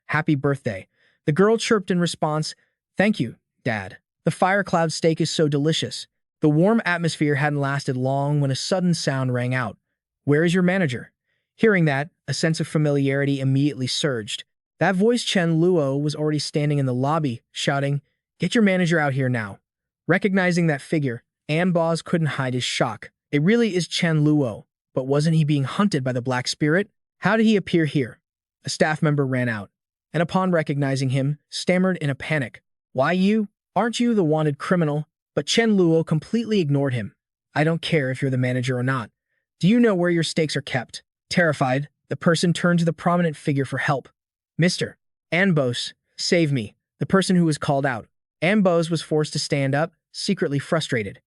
Happy birthday. The girl chirped in response, thank you, Dad. The fire cloud steak is so delicious. The warm atmosphere hadn't lasted long when a sudden sound rang out. Where is your manager? Hearing that, a sense of familiarity immediately surged. That voice Chen Luo was already standing in the lobby, shouting, get your manager out here now. Recognizing that figure, Boz couldn't hide his shock. It really is Chen Luo, but wasn't he being hunted by the Black Spirit? How did he appear here? A staff member ran out, and upon recognizing him, stammered in a panic. Why you? Aren't you the wanted criminal? But Chen Luo completely ignored him. I don't care if you're the manager or not. Do you know where your steaks are kept? Terrified, the person turned to the prominent figure for help. Mr. Anbos, save me, the person who was called out. Anbos was forced to stand up, secretly frustrated.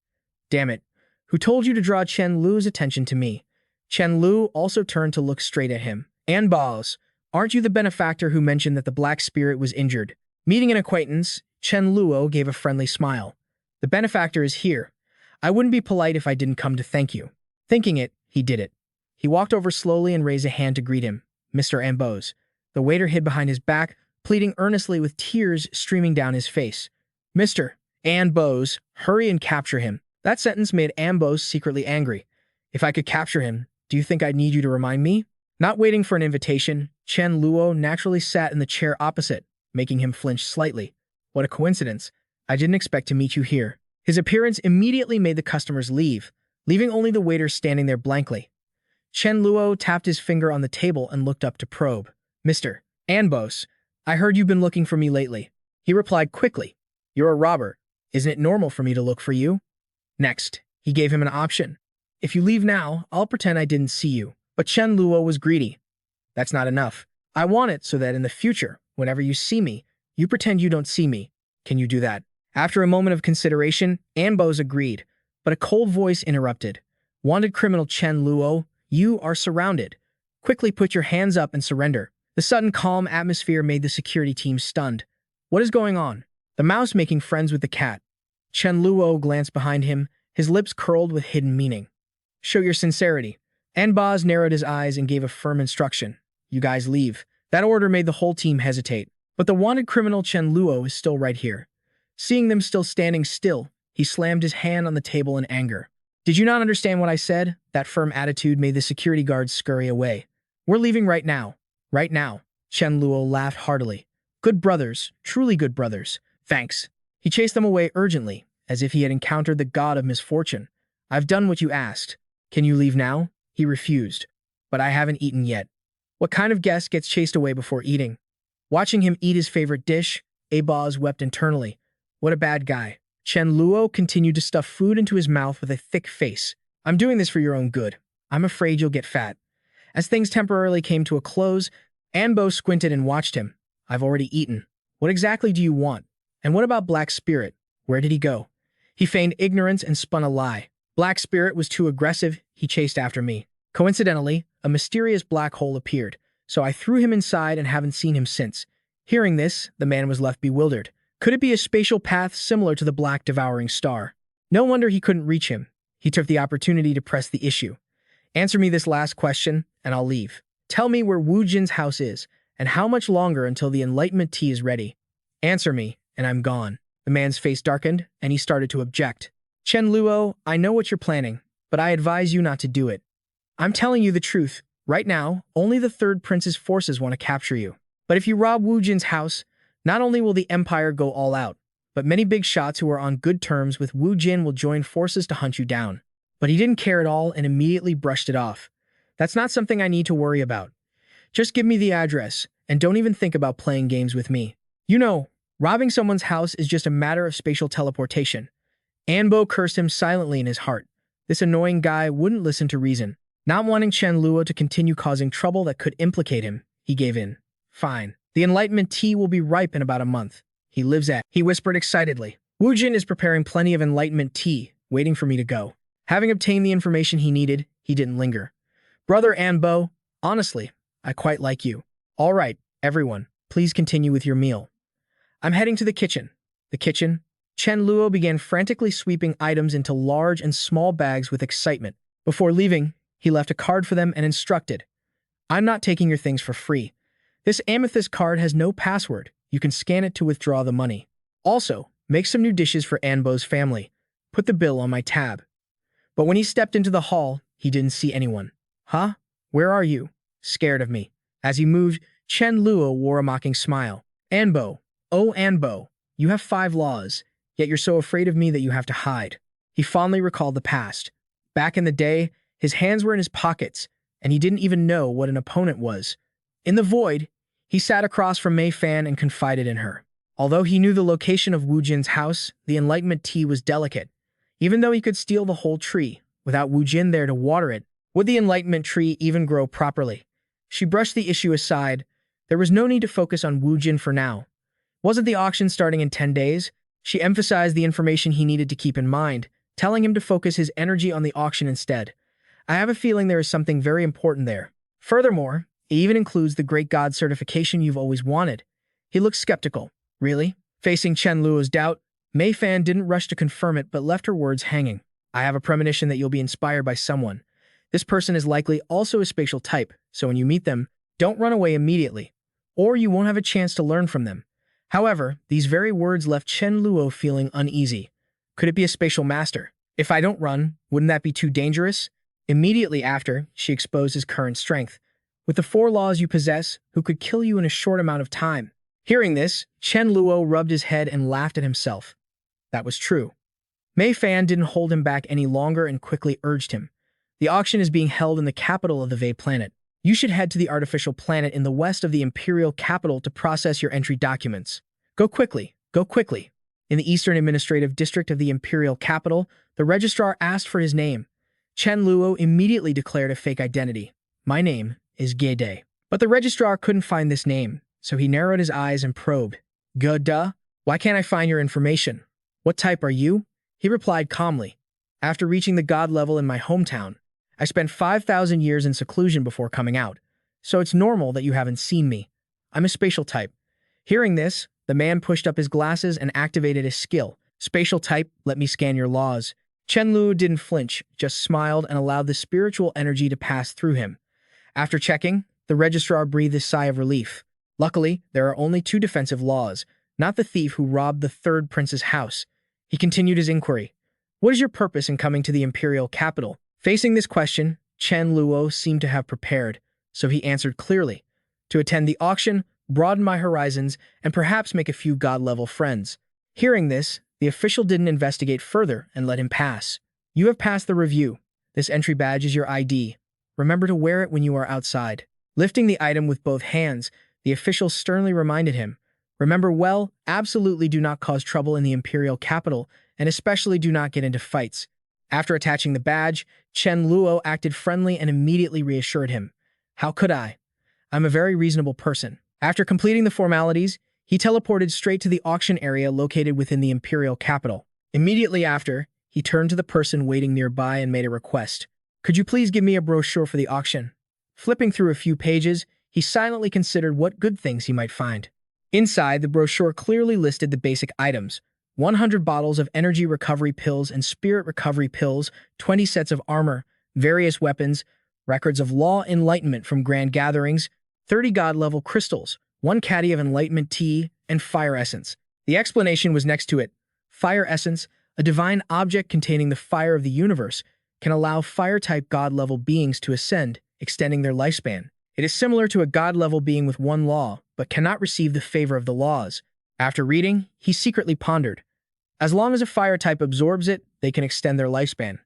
Damn it. Who told you to draw Chen Luo's attention to me? Chen Luo also turned to look straight at him. Anbos, aren't you the benefactor who mentioned that the Black Spirit was injured? Meeting an acquaintance, Chen Luo gave a friendly smile. The benefactor is here. I wouldn't be polite if I didn't come to thank you. Thinking it, he did it. He walked over slowly and raised a hand to greet him. Mr. Anbos. The waiter hid behind his back, pleading earnestly with tears streaming down his face. Mr. Anbos, hurry and capture him. That sentence made Anbos secretly angry. If I could capture him, do you think I'd need you to remind me? Not waiting for an invitation, Chen Luo naturally sat in the chair opposite, making him flinch slightly. What a coincidence. I didn't expect to meet you here. His appearance immediately made the customers leave, leaving only the waiter standing there blankly. Chen Luo tapped his finger on the table and looked up to probe. Mr. Anbos, I heard you've been looking for me lately. He replied quickly. You're a robber. Isn't it normal for me to look for you? Next, he gave him an option. If you leave now, I'll pretend I didn't see you. But Chen Luo was greedy. That's not enough. I want it so that in the future, whenever you see me, you pretend you don't see me. Can you do that? After a moment of consideration, Anbos agreed, but a cold voice interrupted. Wanted criminal Chen Luo, you are surrounded. Quickly put your hands up and surrender. The sudden calm atmosphere made the security team stunned. What is going on? The mouse making friends with the cat. Chen Luo glanced behind him, his lips curled with hidden meaning. Show your sincerity. Anbos narrowed his eyes and gave a firm instruction. You guys leave. That order made the whole team hesitate. But the wanted criminal Chen Luo is still right here. Seeing them still standing still, he slammed his hand on the table in anger. Did you not understand what I said? That firm attitude made the security guards scurry away. We're leaving right now. Right now. Chen Luo laughed heartily. Good brothers, truly good brothers. Thanks. He chased them away urgently, as if he had encountered the god of misfortune. I've done what you asked. Can you leave now? He refused. But I haven't eaten yet. What kind of guest gets chased away before eating? Watching him eat his favorite dish, Anbos wept internally. What a bad guy. Chen Luo continued to stuff food into his mouth with a thick face. I'm doing this for your own good. I'm afraid you'll get fat. As things temporarily came to a close, Anbos squinted and watched him. I've already eaten. What exactly do you want? And what about Black Spirit? Where did he go? He feigned ignorance and spun a lie. Black Spirit was too aggressive, he chased after me. Coincidentally, a mysterious black hole appeared, so I threw him inside and haven't seen him since. Hearing this, the man was left bewildered. Could it be a spatial path similar to the black devouring star? No wonder he couldn't reach him. He took the opportunity to press the issue. Answer me this last question, and I'll leave. Tell me where Wu Jin's house is, and how much longer until the Enlightenment tea is ready. Answer me, and I'm gone. The man's face darkened, and he started to object. Chen Luo, I know what you're planning, but I advise you not to do it. I'm telling you the truth. Right now, only the Third Prince's forces want to capture you. But if you rob Wu Jin's house, not only will the Empire go all out, but many big shots who are on good terms with Wu Jin will join forces to hunt you down. But he didn't care at all and immediately brushed it off. That's not something I need to worry about. Just give me the address, and don't even think about playing games with me. You know, robbing someone's house is just a matter of spatial teleportation. Anbo cursed him silently in his heart. This annoying guy wouldn't listen to reason. Not wanting Chen Luo to continue causing trouble that could implicate him, he gave in. Fine. The Enlightenment tea will be ripe in about a month. He whispered excitedly. Wu Jin is preparing plenty of Enlightenment tea, waiting for me to go. Having obtained the information he needed, he didn't linger. Brother Anbo, honestly, I quite like you. All right, everyone, please continue with your meal. I'm heading to the kitchen. The kitchen? Chen Luo began frantically sweeping items into large and small bags with excitement. Before leaving, He left a card for them and instructed, "I'm not taking your things for free. This amethyst card has no password. You can scan it to withdraw the money. Also, make some new dishes for Anbo's family. Put the bill on my tab." But when he stepped into the hall, he didn't see anyone. "Huh? Where are you?" Scared of me. As he moved, Chen Luo wore a mocking smile. "Anbo, oh Anbo, you have 5 laws, yet you're so afraid of me that you have to hide." He fondly recalled the past. Back in the day, his hands were in his pockets, and he didn't even know what an opponent was. In the void, he sat across from Mei Fan and confided in her. Although he knew the location of Wu Jin's house, the Enlightenment tea was delicate. Even though he could steal the whole tree, without Wu Jin there to water it, would the Enlightenment tree even grow properly? She brushed the issue aside. There was no need to focus on Wu Jin for now. Wasn't the auction starting in 10 days? She emphasized the information he needed to keep in mind, telling him to focus his energy on the auction instead. "I have a feeling there is something very important there. Furthermore, it even includes the Great God certification you've always wanted." He looked skeptical. "Really?" Facing Chen Luo's doubt, Mei Fan didn't rush to confirm it but left her words hanging. "I have a premonition that you'll be inspired by someone. This person is likely also a spatial type, so when you meet them, don't run away immediately, or you won't have a chance to learn from them." However, these very words left Chen Luo feeling uneasy. Could it be a spatial master? If I don't run, wouldn't that be too dangerous? Immediately after, she exposed his current strength. "With the 4 laws you possess, who could kill you in a short amount of time?" Hearing this, Chen Luo rubbed his head and laughed at himself. That was true. Mei Fan didn't hold him back any longer and quickly urged him. "The auction is being held in the capital of the Vey planet. You should head to the artificial planet in the west of the imperial capital to process your entry documents. Go quickly, go quickly." In the eastern administrative district of the imperial capital, the registrar asked for his name. Chen Luo immediately declared a fake identity. "My name is Gede." But the registrar couldn't find this name, so he narrowed his eyes and probed. "Duh? Why can't I find your information? What type are you?" He replied calmly. "After reaching the god level in my hometown, I spent 5,000 years in seclusion before coming out, so it's normal that you haven't seen me. I'm a spatial type." Hearing this, the man pushed up his glasses and activated his skill. "Spatial type, let me scan your laws." Chen Luo didn't flinch, just smiled and allowed the spiritual energy to pass through him. After checking, the registrar breathed a sigh of relief. Luckily, there are only 2 defensive laws, not the thief who robbed the 3rd prince's house. He continued his inquiry. "What is your purpose in coming to the imperial capital?" Facing this question, Chen Luo seemed to have prepared, so he answered clearly. "To attend the auction, broaden my horizons, and perhaps make a few god-level friends." Hearing this, the official didn't investigate further and let him pass. "You have passed the review. This entry badge is your ID. Remember to wear it when you are outside." Lifting the item with both hands, the official sternly reminded him, "Remember well, absolutely do not cause trouble in the imperial capital, and especially do not get into fights." After attaching the badge, Chen Luo acted friendly and immediately reassured him. "How could I? I'm a very reasonable person." After completing the formalities, he teleported straight to the auction area located within the imperial capital. Immediately after, he turned to the person waiting nearby and made a request. "Could you please give me a brochure for the auction?" Flipping through a few pages, he silently considered what good things he might find. Inside, the brochure clearly listed the basic items: 100 bottles of energy recovery pills and spirit recovery pills, 20 sets of armor, various weapons, records of law enlightenment from grand gatherings, 30 god-level crystals, 1 caddy of enlightenment tea, and fire essence. The explanation was next to it. Fire essence, a divine object containing the fire of the universe, can allow fire-type god-level beings to ascend, extending their lifespan. It is similar to a god-level being with 1 law, but cannot receive the favor of the laws. After reading, he secretly pondered. As long as a fire type absorbs it, they can extend their lifespan.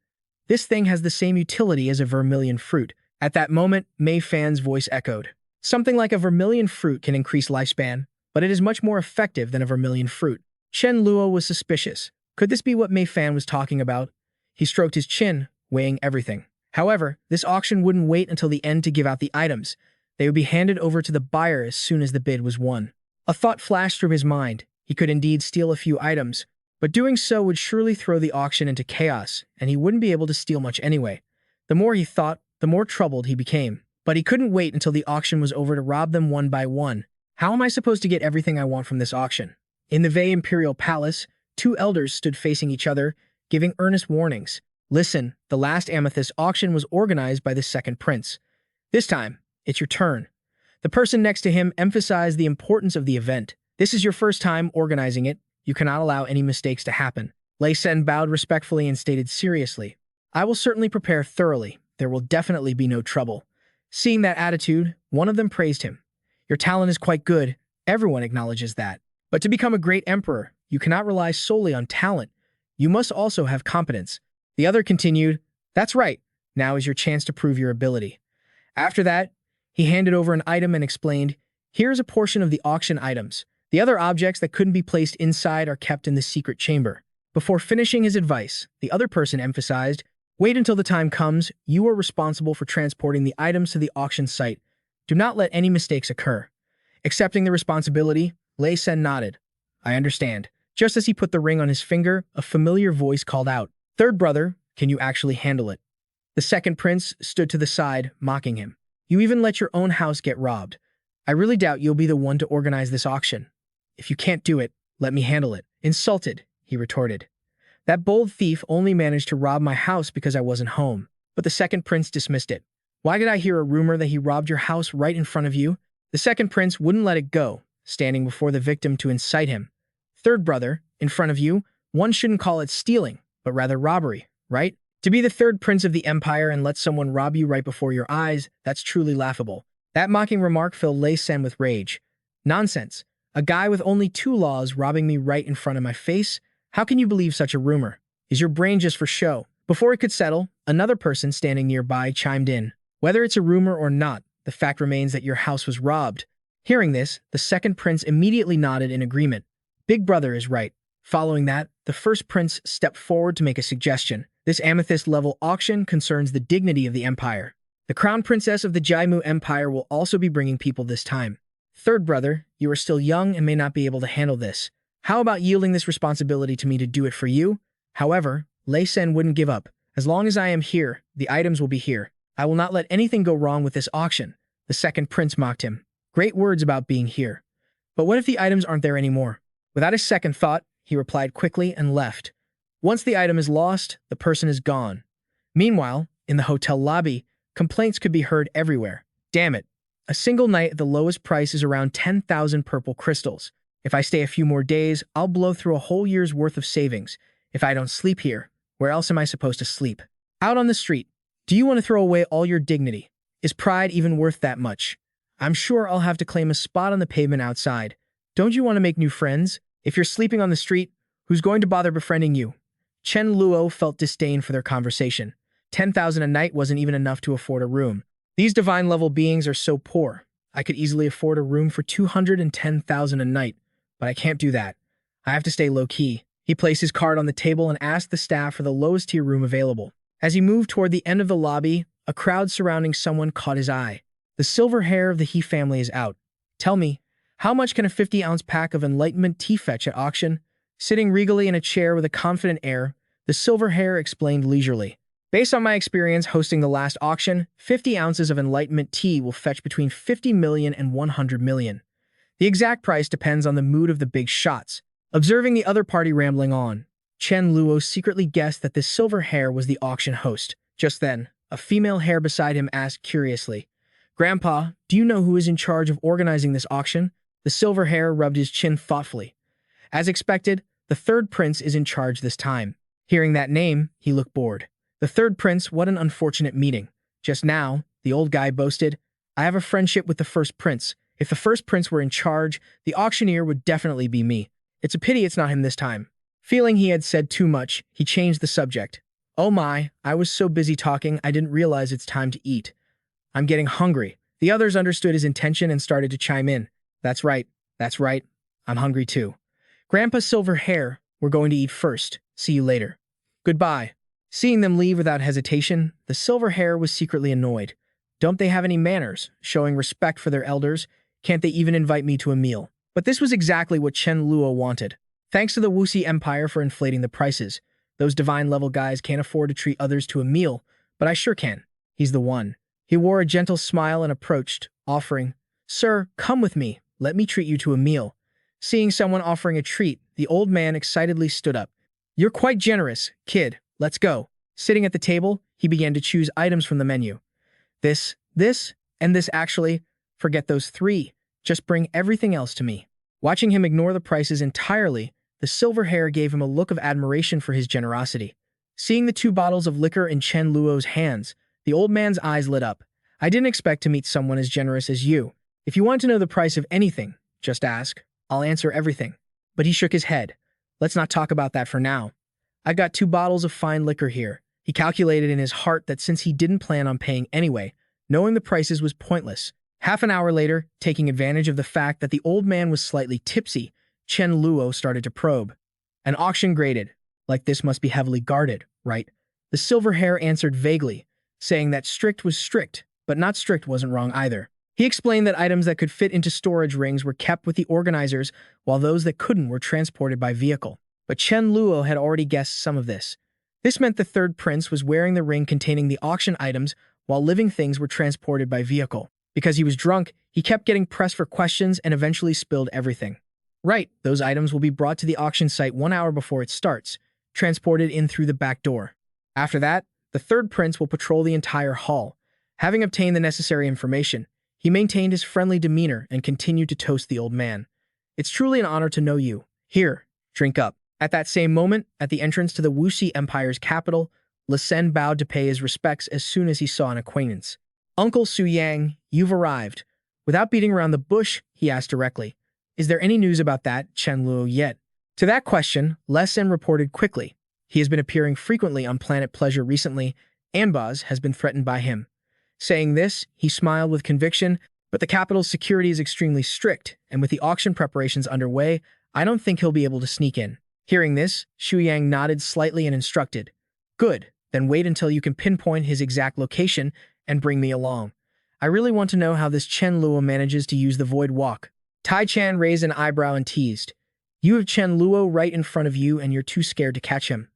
This thing has the same utility as a vermilion fruit. At that moment, Mei Fan's voice echoed. Something like a vermilion fruit can increase lifespan, but it is much more effective than a vermilion fruit. Chen Luo was suspicious. Could this be what Mei Fan was talking about? He stroked his chin, weighing everything. However, this auction wouldn't wait until the end to give out the items. They would be handed over to the buyer as soon as the bid was won. A thought flashed through his mind. He could indeed steal a few items, but doing so would surely throw the auction into chaos, and he wouldn't be able to steal much anyway. The more he thought, the more troubled he became. But he couldn't wait until the auction was over to rob them one by one. How am I supposed to get everything I want from this auction? In the Vey Imperial Palace, 2 elders stood facing each other, giving earnest warnings. Listen, the last amethyst auction was organized by the second prince. This time, it's your turn. The person next to him emphasized the importance of the event. This is your first time organizing it. You cannot allow any mistakes to happen. Lei Sen bowed respectfully and stated seriously, I will certainly prepare thoroughly. There will definitely be no trouble. Seeing that attitude, one of them praised him. Your talent is quite good. Everyone acknowledges that. But to become a great emperor, you cannot rely solely on talent. You must also have competence. The other continued, That's right. Now is your chance to prove your ability. After that, he handed over an item and explained, Here's a portion of the auction items. The other objects that couldn't be placed inside are kept in the secret chamber. Before finishing his advice, the other person emphasized, Wait until the time comes. You are responsible for transporting the items to the auction site. Do not let any mistakes occur. Accepting the responsibility, Lei Sen nodded. I understand. Just as he put the ring on his finger, a familiar voice called out, Third brother, can you actually handle it? The second prince stood to the side, mocking him. You even let your own house get robbed. I really doubt you'll be the one to organize this auction. If you can't do it, let me handle it. Insulted, he retorted. That bold thief only managed to rob my house because I wasn't home. But the second prince dismissed it. Why did I hear a rumor that he robbed your house right in front of you? The second prince wouldn't let it go, standing before the victim to incite him. Third brother, in front of you, one shouldn't call it stealing, but rather robbery, right? To be the third prince of the empire and let someone rob you right before your eyes, that's truly laughable. That mocking remark filled Lei Sen with rage. Nonsense. A guy with only 2 laws robbing me right in front of my face? How can you believe such a rumor? Is your brain just for show? Before it could settle, another person standing nearby chimed in. Whether it's a rumor or not, the fact remains that your house was robbed. Hearing this, the second prince immediately nodded in agreement. Big brother is right. Following that, the first prince stepped forward to make a suggestion. This amethyst-level auction concerns the dignity of the empire. The crown princess of the Jaimu Empire will also be bringing people this time. Third brother, you are still young and may not be able to handle this. How about yielding this responsibility to me to do it for you? However, Lei Sen wouldn't give up. As long as I am here, the items will be here. I will not let anything go wrong with this auction. The second prince mocked him. Great words about being here. But what if the items aren't there anymore? Without a second thought, he replied quickly and left. Once the item is lost, the person is gone. Meanwhile, in the hotel lobby, complaints could be heard everywhere. Damn it. A single night at the lowest price is around 10,000 purple crystals. If I stay a few more days, I'll blow through a whole year's worth of savings. If I don't sleep here, where else am I supposed to sleep? Out on the street. Do you want to throw away all your dignity? Is pride even worth that much? I'm sure I'll have to claim a spot on the pavement outside. Don't you want to make new friends? If you're sleeping on the street, who's going to bother befriending you? Chen Luo felt disdain for their conversation. 10,000 a night wasn't even enough to afford a room. These divine-level beings are so poor. I could easily afford a room for 210,000 a night, but I can't do that. I have to stay low-key. He placed his card on the table and asked the staff for the lowest-tier room available. As he moved toward the end of the lobby, a crowd surrounding someone caught his eye. The silver hair of the He family is out. Tell me, how much can a 50-ounce pack of enlightenment tea fetch at auction? Sitting regally in a chair with a confident air, the silver hair explained leisurely. Based on my experience hosting the last auction, 50 ounces of enlightenment tea will fetch between 50 million and 100 million. The exact price depends on the mood of the big shots. Observing the other party rambling on, Chen Luo secretly guessed that this silver hair was the auction host. Just then, a female hair beside him asked curiously, Grandpa, do you know who is in charge of organizing this auction? The silver hair rubbed his chin thoughtfully. As expected, the third prince is in charge this time. Hearing that name, he looked bored. The third prince, what an unfortunate meeting. Just now, the old guy boasted, I have a friendship with the first prince. If the first prince were in charge, the auctioneer would definitely be me. It's a pity it's not him this time. Feeling he had said too much, he changed the subject. Oh my, I was so busy talking I didn't realize it's time to eat. I'm getting hungry. The others understood his intention and started to chime in. That's right. I'm hungry too. Grandpa Silver Hair, we're going to eat first. See you later. Goodbye. Seeing them leave without hesitation, the silver hair was secretly annoyed. Don't they have any manners, showing respect for their elders? Can't they even invite me to a meal? But this was exactly what Chen Luo wanted. Thanks to the Wuxi Empire for inflating the prices. Those divine-level guys can't afford to treat others to a meal, but I sure can. He's the one. He wore a gentle smile and approached, offering, Sir, come with me. Let me treat you to a meal. Seeing someone offering a treat, the old man excitedly stood up. You're quite generous, kid. Let's go. Sitting at the table, he began to choose items from the menu. This, and this actually. Forget those three. Just bring everything else to me. Watching him ignore the prices entirely, the silver hair gave him a look of admiration for his generosity. Seeing the 2 bottles of liquor in Chen Luo's hands, the old man's eyes lit up. I didn't expect to meet someone as generous as you. If you want to know the price of anything, just ask. I'll answer everything. But he shook his head. Let's not talk about that for now. I got 2 bottles of fine liquor here. He calculated in his heart that since he didn't plan on paying anyway, knowing the prices was pointless. Half an hour later, taking advantage of the fact that the old man was slightly tipsy, Chen Luo started to probe. An auction graded. Like this must be heavily guarded, right? The silver hair answered vaguely, saying that strict was strict, but not strict wasn't wrong either. He explained that items that could fit into storage rings were kept with the organizers, while those that couldn't were transported by vehicle. But Chen Luo had already guessed some of this. This meant the third prince was wearing the ring containing the auction items, while living things were transported by vehicle. Because he was drunk, he kept getting pressed for questions and eventually spilled everything. Right, those items will be brought to the auction site 1 hour before it starts, transported in through the back door. After that, the third prince will patrol the entire hall. Having obtained the necessary information, he maintained his friendly demeanor and continued to toast the old man. It's truly an honor to know you. Here, drink up. At that same moment, at the entrance to the Wuxi Empire's capital, Le Sen bowed to pay his respects as soon as he saw an acquaintance. Uncle Su Yang, you've arrived. Without beating around the bush, he asked directly, is there any news about that Chen Luo yet? To that question, Le Sen reported quickly. He has been appearing frequently on Planet Pleasure recently, and Boz has been threatened by him. Saying this, he smiled with conviction, but the capital's security is extremely strict, and with the auction preparations underway, I don't think he'll be able to sneak in. Hearing this, Xu Yang nodded slightly and instructed, good, then wait until you can pinpoint his exact location and bring me along. I really want to know how this Chen Luo manages to use the Void Walk. Tai Chan raised an eyebrow and teased. You have Chen Luo right in front of you and you're too scared to catch him.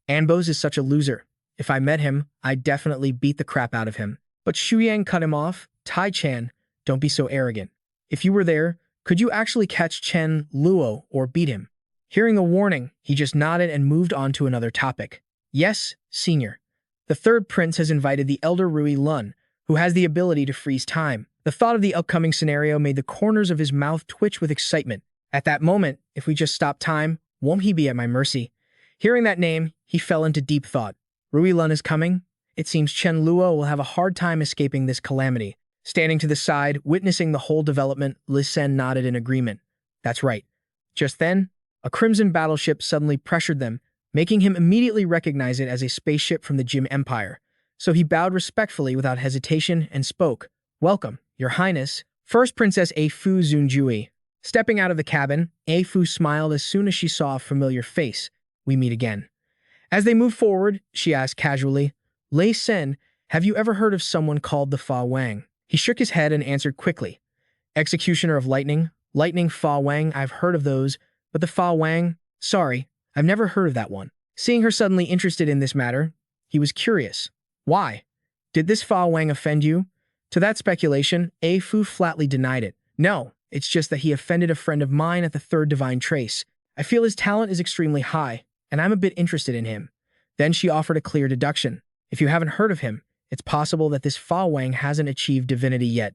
Anbos is such a loser. If I met him, I'd definitely beat the crap out of him. But Xu Yang cut him off. Tai Chan, don't be so arrogant. If you were there, could you actually catch Chen Luo or beat him? Hearing the warning, he just nodded and moved on to another topic. Yes, senior. The third prince has invited the elder Rui Lun, who has the ability to freeze time. The thought of the upcoming scenario made the corners of his mouth twitch with excitement. At that moment, if we just stop time, won't he be at my mercy? Hearing that name, he fell into deep thought. Rui Lun is coming? It seems Chen Luo will have a hard time escaping this calamity. Standing to the side, witnessing the whole development, Li Sen nodded in agreement. That's right. Just then, a crimson battleship suddenly pressured them, making him immediately recognize it as a spaceship from the Jim Empire. So he bowed respectfully without hesitation and spoke. Welcome, Your Highness. First Princess A Fu Zunjui. Stepping out of the cabin, A Fu smiled as soon as she saw a familiar face. We meet again. As they moved forward, she asked casually, Lei Sen, have you ever heard of someone called the Fa Wang? He shook his head and answered quickly. Executioner of Lightning, Lightning Fa Wang, I've heard of those, but the Fa Wang, sorry, I've never heard of that one. Seeing her suddenly interested in this matter, he was curious. Why? Did this Fa Wang offend you? To that speculation, A Fu flatly denied it. No, it's just that he offended a friend of mine at the Third Divine Trace. I feel his talent is extremely high, and I'm a bit interested in him. Then she offered a clear deduction. If you haven't heard of him, it's possible that this Fa Wang hasn't achieved divinity yet.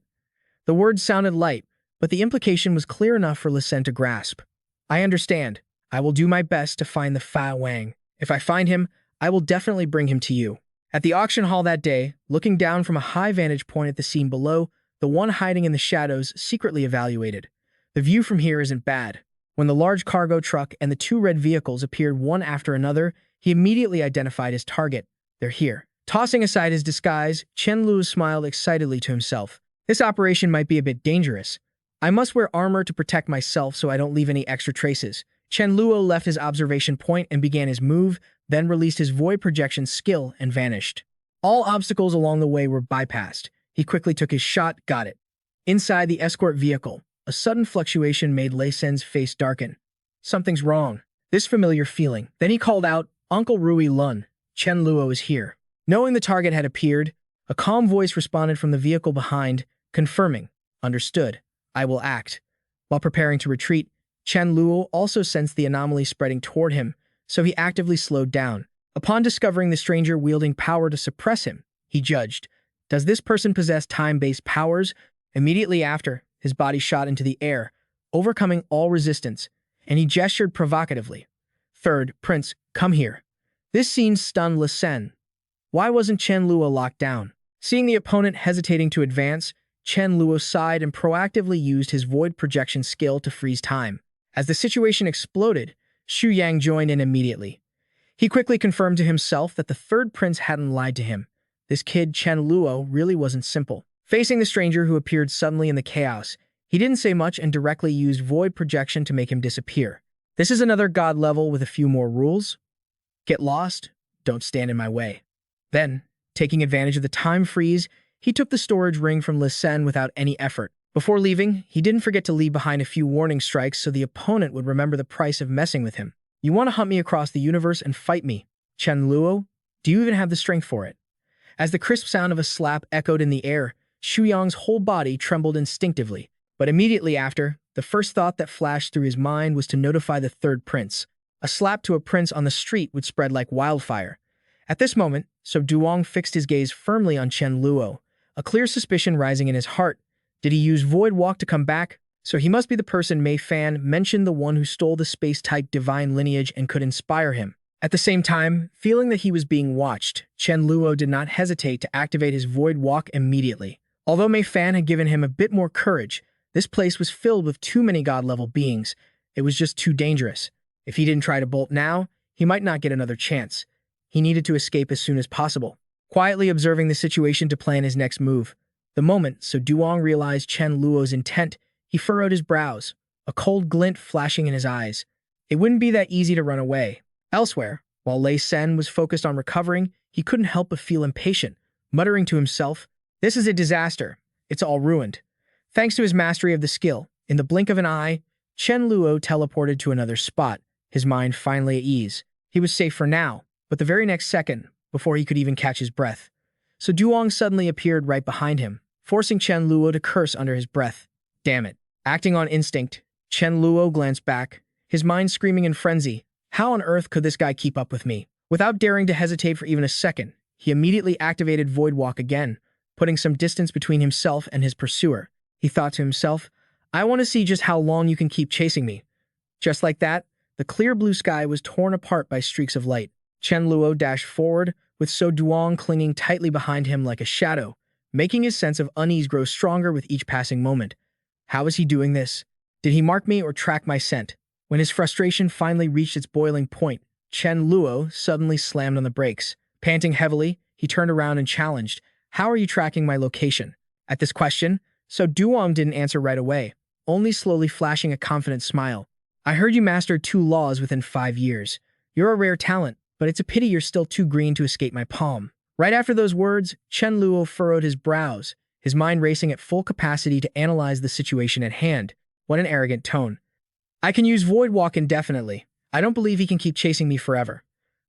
The words sounded light, but the implication was clear enough for Li Sen to grasp. I understand. I will do my best to find the Fa Wang. If I find him, I will definitely bring him to you. At the auction hall that day, looking down from a high vantage point at the scene below, the one hiding in the shadows secretly evaluated. The view from here isn't bad. When the large cargo truck and the 2 red vehicles appeared one after another, he immediately identified his target. They're here. Tossing aside his disguise, Chen Luo smiled excitedly to himself. This operation might be a bit dangerous. I must wear armor to protect myself so I don't leave any extra traces. Chen Luo left his observation point and began his move, then released his void projection skill and vanished. All obstacles along the way were bypassed. He quickly took his shot, got it. Inside the escort vehicle, a sudden fluctuation made Lei Sen's face darken. Something's wrong. This familiar feeling. Then he called out, Uncle Rui Lun, Chen Luo is here. Knowing the target had appeared, a calm voice responded from the vehicle behind, confirming, understood, I will act. While preparing to retreat, Chen Luo also sensed the anomaly spreading toward him, so he actively slowed down. Upon discovering the stranger wielding power to suppress him, he judged, does this person possess time-based powers? Immediately after, his body shot into the air, overcoming all resistance, and he gestured provocatively. Third, Prince, come here. This scene stunned Li Sen. Why wasn't Chen Luo locked down? Seeing the opponent hesitating to advance, Chen Luo sighed and proactively used his void projection skill to freeze time. As the situation exploded, Xu Yang joined in immediately. He quickly confirmed to himself that the third prince hadn't lied to him. This kid, Chen Luo, really wasn't simple. Facing the stranger who appeared suddenly in the chaos, he didn't say much and directly used void projection to make him disappear. This is another god level with a few more rules. Get lost, don't stand in my way. Then, taking advantage of the time freeze, he took the storage ring from Li Sen without any effort. Before leaving, he didn't forget to leave behind a few warning strikes so the opponent would remember the price of messing with him. You want to hunt me across the universe and fight me? Chen Luo, do you even have the strength for it? As the crisp sound of a slap echoed in the air, Xu Yang's whole body trembled instinctively. But immediately after, the first thought that flashed through his mind was to notify the third prince. A slap to a prince on the street would spread like wildfire. At this moment, So Duong fixed his gaze firmly on Chen Luo, a clear suspicion rising in his heart. Did he use Void Walk to come back? So he must be the person Mei Fan mentioned, the one who stole the space-type divine lineage and could inspire him. At the same time, feeling that he was being watched, Chen Luo did not hesitate to activate his Void Walk immediately. Although Mei Fan had given him a bit more courage, this place was filled with too many god-level beings. It was just too dangerous. If he didn't try to bolt now, he might not get another chance. He needed to escape as soon as possible. Quietly observing the situation to plan his next move. The moment So Duong realized Chen Luo's intent, he furrowed his brows, a cold glint flashing in his eyes. It wouldn't be that easy to run away. Elsewhere, while Lei Sen was focused on recovering, he couldn't help but feel impatient, muttering to himself, "This is a disaster. It's all ruined." Thanks to his mastery of the skill, in the blink of an eye, Chen Luo teleported to another spot, his mind finally at ease. He was safe for now, but the very next second, before he could even catch his breath, So Duong suddenly appeared right behind him, forcing Chen Luo to curse under his breath. Damn it. Acting on instinct, Chen Luo glanced back, his mind screaming in frenzy. How on earth could this guy keep up with me? Without daring to hesitate for even a second, he immediately activated Void Walk again, putting some distance between himself and his pursuer. He thought to himself, I want to see just how long you can keep chasing me. Just like that, the clear blue sky was torn apart by streaks of light. Chen Luo dashed forward, with So Duong clinging tightly behind him like a shadow, making his sense of unease grow stronger with each passing moment. How is he doing this? Did he mark me or track my scent? When his frustration finally reached its boiling point, Chen Luo suddenly slammed on the brakes. Panting heavily, he turned around and challenged, How are you tracking my location? At this question, So Duong didn't answer right away, only slowly flashing a confident smile. I heard you mastered 2 laws within 5 years. You're a rare talent, but it's a pity you're still too green to escape my palm. Right after those words, Chen Luo furrowed his brows, his mind racing at full capacity to analyze the situation at hand. What an arrogant tone. I can use Void Walk indefinitely. I don't believe he can keep chasing me forever.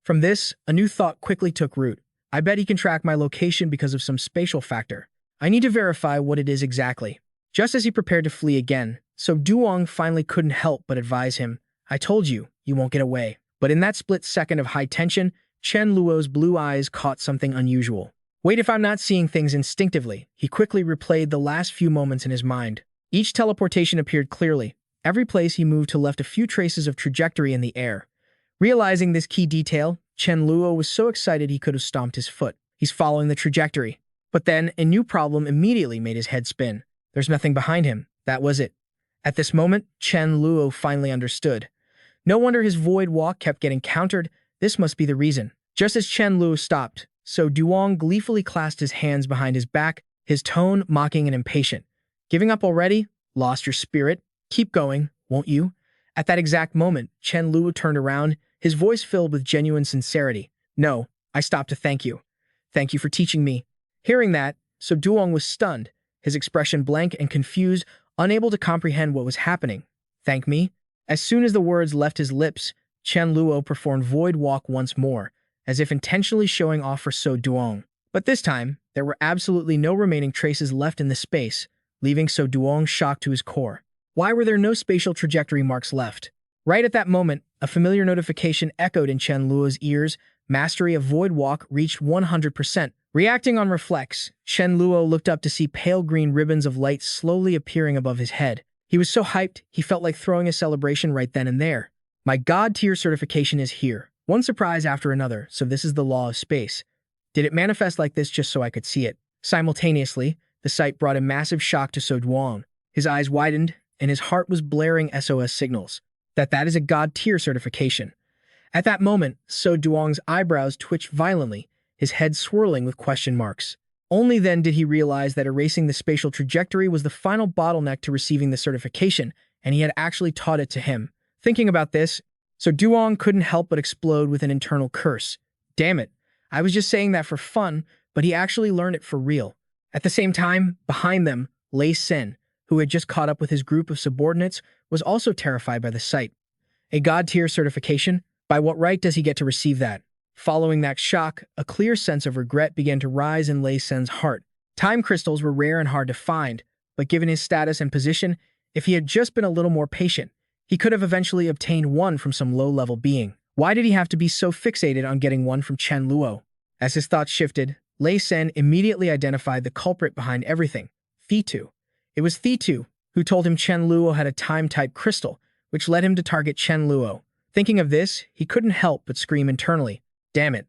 From this, a new thought quickly took root. I bet he can track my location because of some spatial factor. I need to verify what it is exactly. Just as he prepared to flee again, So Duong finally couldn't help but advise him, I told you, you won't get away. But in that split second of high tension, Chen Luo's blue eyes caught something unusual. Wait, if I'm not seeing things instinctively, he quickly replayed the last few moments in his mind. Each teleportation appeared clearly. Every place he moved to left a few traces of trajectory in the air. Realizing this key detail, Chen Luo was so excited he could have stomped his foot. He's following the trajectory. But then, a new problem immediately made his head spin. There's nothing behind him. That was it. At this moment, Chen Luo finally understood. No wonder his Void Walk kept getting countered. This must be the reason. Just as Chen Luo stopped, So Duong gleefully clasped his hands behind his back, his tone mocking and impatient. Giving up already? Lost your spirit? Keep going, won't you? At that exact moment, Chen Luo turned around, his voice filled with genuine sincerity. No, I stopped to thank you. Thank you for teaching me. Hearing that, So Duong was stunned, his expression blank and confused, unable to comprehend what was happening. Thank me? As soon as the words left his lips, Chen Luo performed Void Walk once more, as if intentionally showing off for So Duong. But this time, there were absolutely no remaining traces left in the space, leaving So Duong shocked to his core. Why were there no spatial trajectory marks left? Right at that moment, a familiar notification echoed in Chen Luo's ears, Mastery of Void Walk reached 100%. Reacting on reflex, Chen Luo looked up to see pale green ribbons of light slowly appearing above his head. He was so hyped, he felt like throwing a celebration right then and there. My God tier certification is here. One surprise after another, so this is the law of space. Did it manifest like this just so I could see it? Simultaneously, the sight brought a massive shock to So Duong. His eyes widened, and his heart was blaring SOS signals. That is a God tier certification. At that moment, So Duong's eyebrows twitched violently, his head swirling with question marks. Only then did he realize that erasing the spatial trajectory was the final bottleneck to receiving the certification, and he had actually taught it to him. Thinking about this, So Duong couldn't help but explode with an internal curse. Damn it, I was just saying that for fun, but he actually learned it for real. At the same time, behind them, Lei Sen, who had just caught up with his group of subordinates, was also terrified by the sight. A God-tier certification? By what right does he get to receive that? Following that shock, a clear sense of regret began to rise in Lei Sen's heart. Time crystals were rare and hard to find, but given his status and position, if he had just been a little more patient, he could have eventually obtained one from some low-level being. Why did he have to be so fixated on getting one from Chen Luo? As his thoughts shifted, Lei Sen immediately identified the culprit behind everything, Thitu. It was Thitu who told him Chen Luo had a time-type crystal, which led him to target Chen Luo. Thinking of this, he couldn't help but scream internally, "Damn it,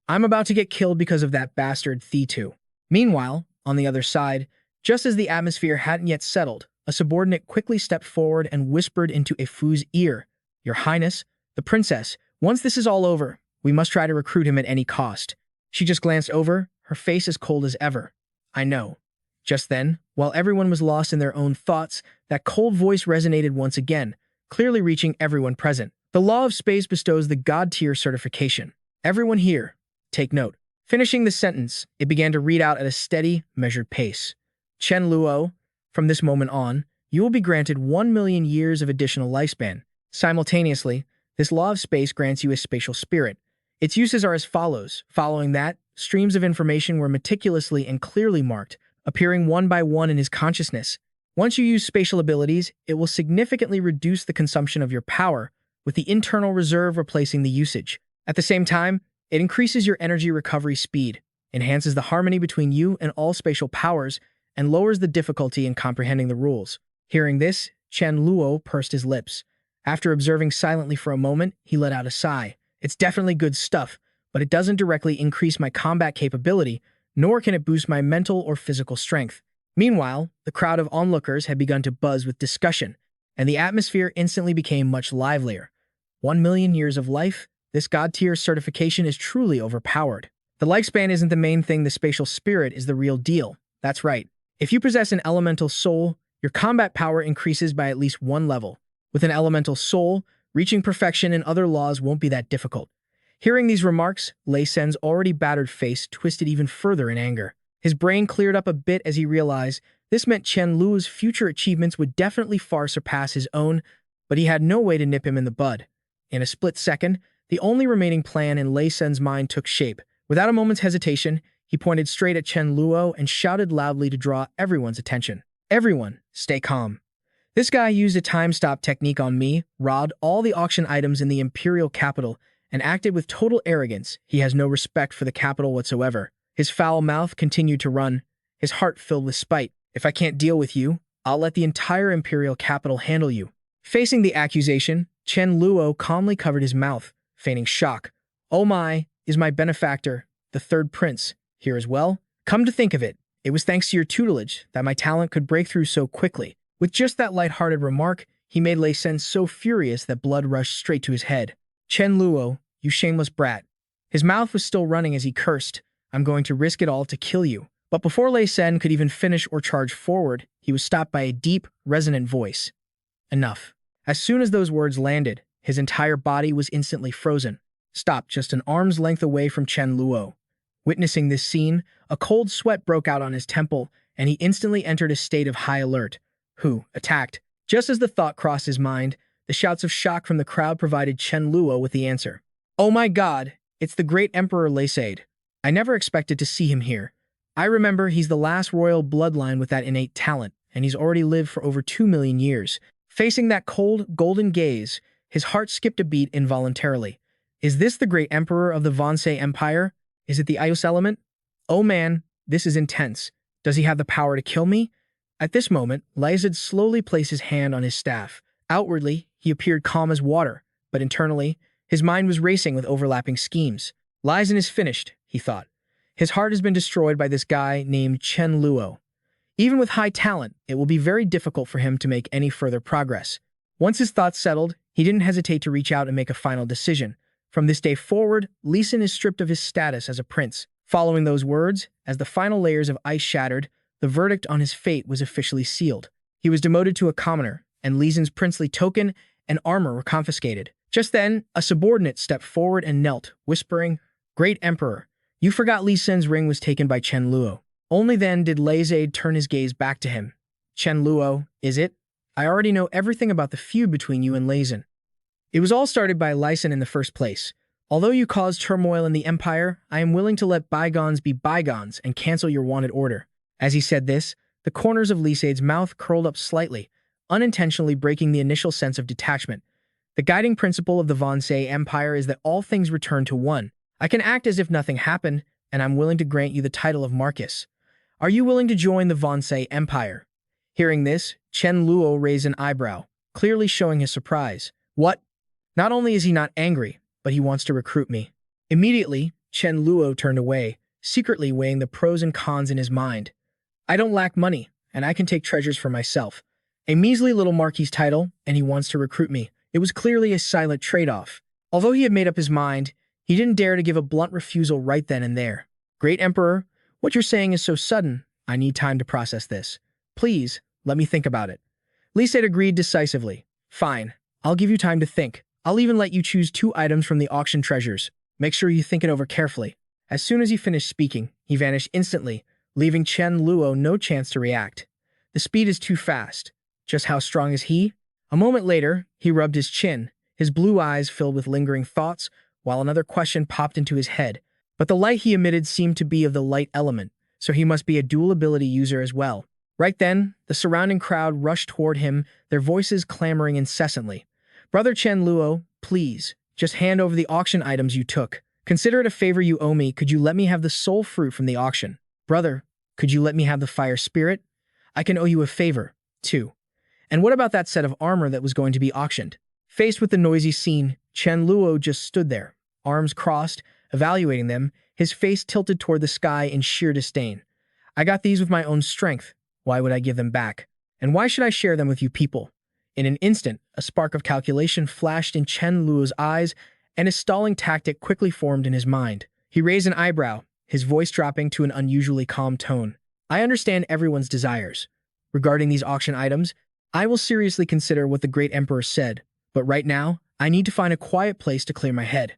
I'm about to get killed because of that bastard Thitu." Meanwhile, on the other side, just as the atmosphere hadn't yet settled, a subordinate quickly stepped forward and whispered into Fu's ear, "Your Highness, the princess, once this is all over, we must try to recruit him at any cost." She just glanced over, her face as cold as ever. "I know." Just then, while everyone was lost in their own thoughts, that cold voice resonated once again, clearly reaching everyone present. The law of space bestows the God-tier certification. Everyone here, take note. Finishing the sentence, it began to read out at a steady, measured pace. Chen Luo, from this moment on, you will be granted 1 million years of additional lifespan. Simultaneously, this law of space grants you a spatial spirit. Its uses are as follows. Following that, streams of information were meticulously and clearly marked, appearing one by one in his consciousness. Once you use spatial abilities, it will significantly reduce the consumption of your power, with the internal reserve replacing the usage. At the same time, it increases your energy recovery speed, enhances the harmony between you and all spatial powers, and lowers the difficulty in comprehending the rules. Hearing this, Chen Luo pursed his lips. After observing silently for a moment, he let out a sigh. It's definitely good stuff, but it doesn't directly increase my combat capability, nor can it boost my mental or physical strength. Meanwhile, the crowd of onlookers had begun to buzz with discussion, and the atmosphere instantly became much livelier. 1 million years of life? This God-tier certification is truly overpowered. The lifespan isn't the main thing, the spatial spirit is the real deal. That's right. If you possess an elemental soul, your combat power increases by at least 1 level. With an elemental soul, reaching perfection in other laws won't be that difficult. Hearing these remarks, Lei Sen's already battered face twisted even further in anger. His brain cleared up a bit as he realized this meant Chen Luo's future achievements would definitely far surpass his own, but he had no way to nip him in the bud. In a split second, the only remaining plan in Lei Sen's mind took shape. Without a moment's hesitation, he pointed straight at Chen Luo and shouted loudly to draw everyone's attention. "Everyone, stay calm. This guy used a time-stop technique on me, robbed all the auction items in the imperial capital, and acted with total arrogance. He has no respect for the capital whatsoever." His foul mouth continued to run, his heart filled with spite. "If I can't deal with you, I'll let the entire imperial capital handle you." Facing the accusation, Chen Luo calmly covered his mouth, feigning shock. "Oh my, is my benefactor, the third prince, here as well? Come to think of it, it was thanks to your tutelage that my talent could break through so quickly." With just that light-hearted remark, he made Lei Sen so furious that blood rushed straight to his head. "Chen Luo, you shameless brat." His mouth was still running as he cursed, "I'm going to risk it all to kill you." But before Lei Sen could even finish or charge forward, he was stopped by a deep, resonant voice. "Enough." As soon as those words landed, his entire body was instantly frozen, stopped just an arm's length away from Chen Luo. Witnessing this scene, a cold sweat broke out on his temple, and he instantly entered a state of high alert. Who attacked? Just as the thought crossed his mind, the shouts of shock from the crowd provided Chen Luo with the answer. "Oh my God, it's the great Emperor Lei Sen. I never expected to see him here. I remember he's the last royal bloodline with that innate talent, and he's already lived for over 2 million years. Facing that cold, golden gaze, his heart skipped a beat involuntarily. Is this the great emperor of the Vonsei Empire? Is it the Ios element? Oh man, this is intense. Does he have the power to kill me? At this moment, Lyzid slowly placed his hand on his staff. Outwardly, he appeared calm as water, but internally, his mind was racing with overlapping schemes. Lyzid is finished, he thought. His heart has been destroyed by this guy named Chen Luo. Even with high talent, it will be very difficult for him to make any further progress. Once his thoughts settled, he didn't hesitate to reach out and make a final decision. From this day forward, Lee Sin is stripped of his status as a prince. Following those words, as the final layers of ice shattered, the verdict on his fate was officially sealed. He was demoted to a commoner, and Lee Sin's princely token and armor were confiscated. Just then, a subordinate stepped forward and knelt, whispering, "Great Emperor, you forgot Lee Sin's ring was taken by Chen Luo." Only then did Lyzid turn his gaze back to him. "Chen Luo, is it? I already know everything about the feud between you and Lyzid. It was all started by Lyzid in the first place. Although you caused turmoil in the Empire, I am willing to let bygones be bygones and cancel your wanted order." As he said this, the corners of Lyzid's mouth curled up slightly, unintentionally breaking the initial sense of detachment. The guiding principle of the Vonsei Empire is that all things return to one. I can act as if nothing happened, and I'm willing to grant you the title of Marcus. Are you willing to join the Vonsei Empire? Hearing this, Chen Luo raised an eyebrow, clearly showing his surprise. What? Not only is he not angry, but he wants to recruit me. Immediately, Chen Luo turned away, secretly weighing the pros and cons in his mind. I don't lack money, and I can take treasures for myself. A measly little marquis title, and he wants to recruit me. It was clearly a silent trade-off. Although he had made up his mind, he didn't dare to give a blunt refusal right then and there. Great Emperor, what you're saying is so sudden. I need time to process this. Please, let me think about it. Lyzid agreed decisively. Fine, I'll give you time to think. I'll even let you choose 2 items from the auction treasures. Make sure you think it over carefully. As soon as he finished speaking, he vanished instantly, leaving Chen Luo no chance to react. The speed is too fast. Just how strong is he? A moment later, he rubbed his chin, his blue eyes filled with lingering thoughts, while another question popped into his head. But the light he emitted seemed to be of the light element, so he must be a dual ability user as well. Right then, the surrounding crowd rushed toward him, their voices clamoring incessantly. Brother Chen Luo, please, just hand over the auction items you took. Consider it a favor you owe me. Could you let me have the soul fruit from the auction? Brother, could you let me have the fire spirit? I can owe you a favor, too. And what about that set of armor that was going to be auctioned? Faced with the noisy scene, Chen Luo just stood there, arms crossed, evaluating them, his face tilted toward the sky in sheer disdain. I got these with my own strength. Why would I give them back? And why should I share them with you people? In an instant, a spark of calculation flashed in Chen Luo's eyes, and a stalling tactic quickly formed in his mind. He raised an eyebrow, his voice dropping to an unusually calm tone. I understand everyone's desires. Regarding these auction items, I will seriously consider what the great emperor said, but right now, I need to find a quiet place to clear my head.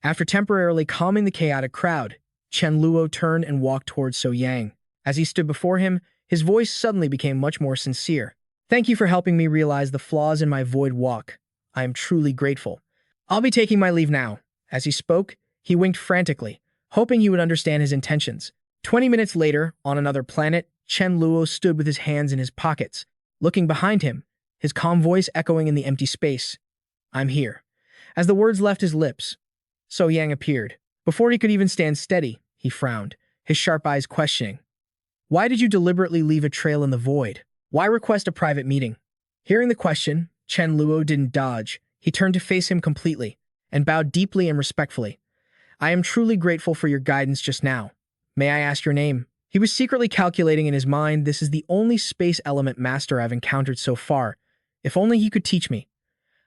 After temporarily calming the chaotic crowd, Chen Luo turned and walked towards So Yang. As he stood before him, his voice suddenly became much more sincere. Thank you for helping me realize the flaws in my void walk. I am truly grateful. I'll be taking my leave now. As he spoke, he winked frantically, hoping he would understand his intentions. 20 minutes later, on another planet, Chen Luo stood with his hands in his pockets, looking behind him, his calm voice echoing in the empty space. I'm here. As the words left his lips, So Yang appeared. Before he could even stand steady, he frowned, his sharp eyes questioning. Why did you deliberately leave a trail in the void? Why request a private meeting? Hearing the question, Chen Luo didn't dodge. He turned to face him completely, and bowed deeply and respectfully. I am truly grateful for your guidance just now. May I ask your name? He was secretly calculating in his mind, this is the only space element master I've encountered so far. If only he could teach me.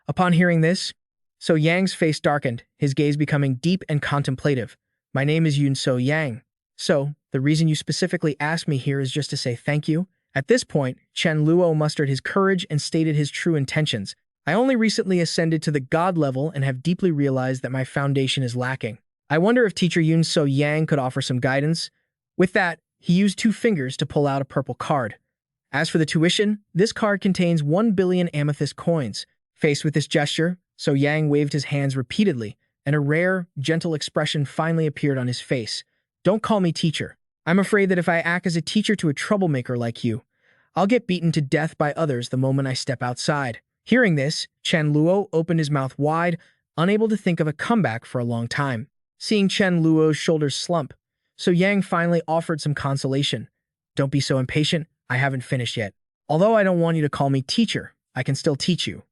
Upon hearing this, So Yang's face darkened, his gaze becoming deep and contemplative. My name is Yun So Yang. So, the reason you specifically asked me here is just to say thank you? At this point, Chen Luo mustered his courage and stated his true intentions. I only recently ascended to the god level and have deeply realized that my foundation is lacking. I wonder if teacher Yun So Yang could offer some guidance. With that, he used 2 fingers to pull out a purple card. As for the tuition, this card contains 1 billion amethyst coins. Faced with this gesture, So Yang waved his hands repeatedly, and a rare, gentle expression finally appeared on his face. Don't call me teacher. I'm afraid that if I act as a teacher to a troublemaker like you, I'll get beaten to death by others the moment I step outside. Hearing this, Chen Luo opened his mouth wide, unable to think of a comeback for a long time. Seeing Chen Luo's shoulders slump, So Yang finally offered some consolation. Don't be so impatient, I haven't finished yet. Although I don't want you to call me teacher, I can still teach you.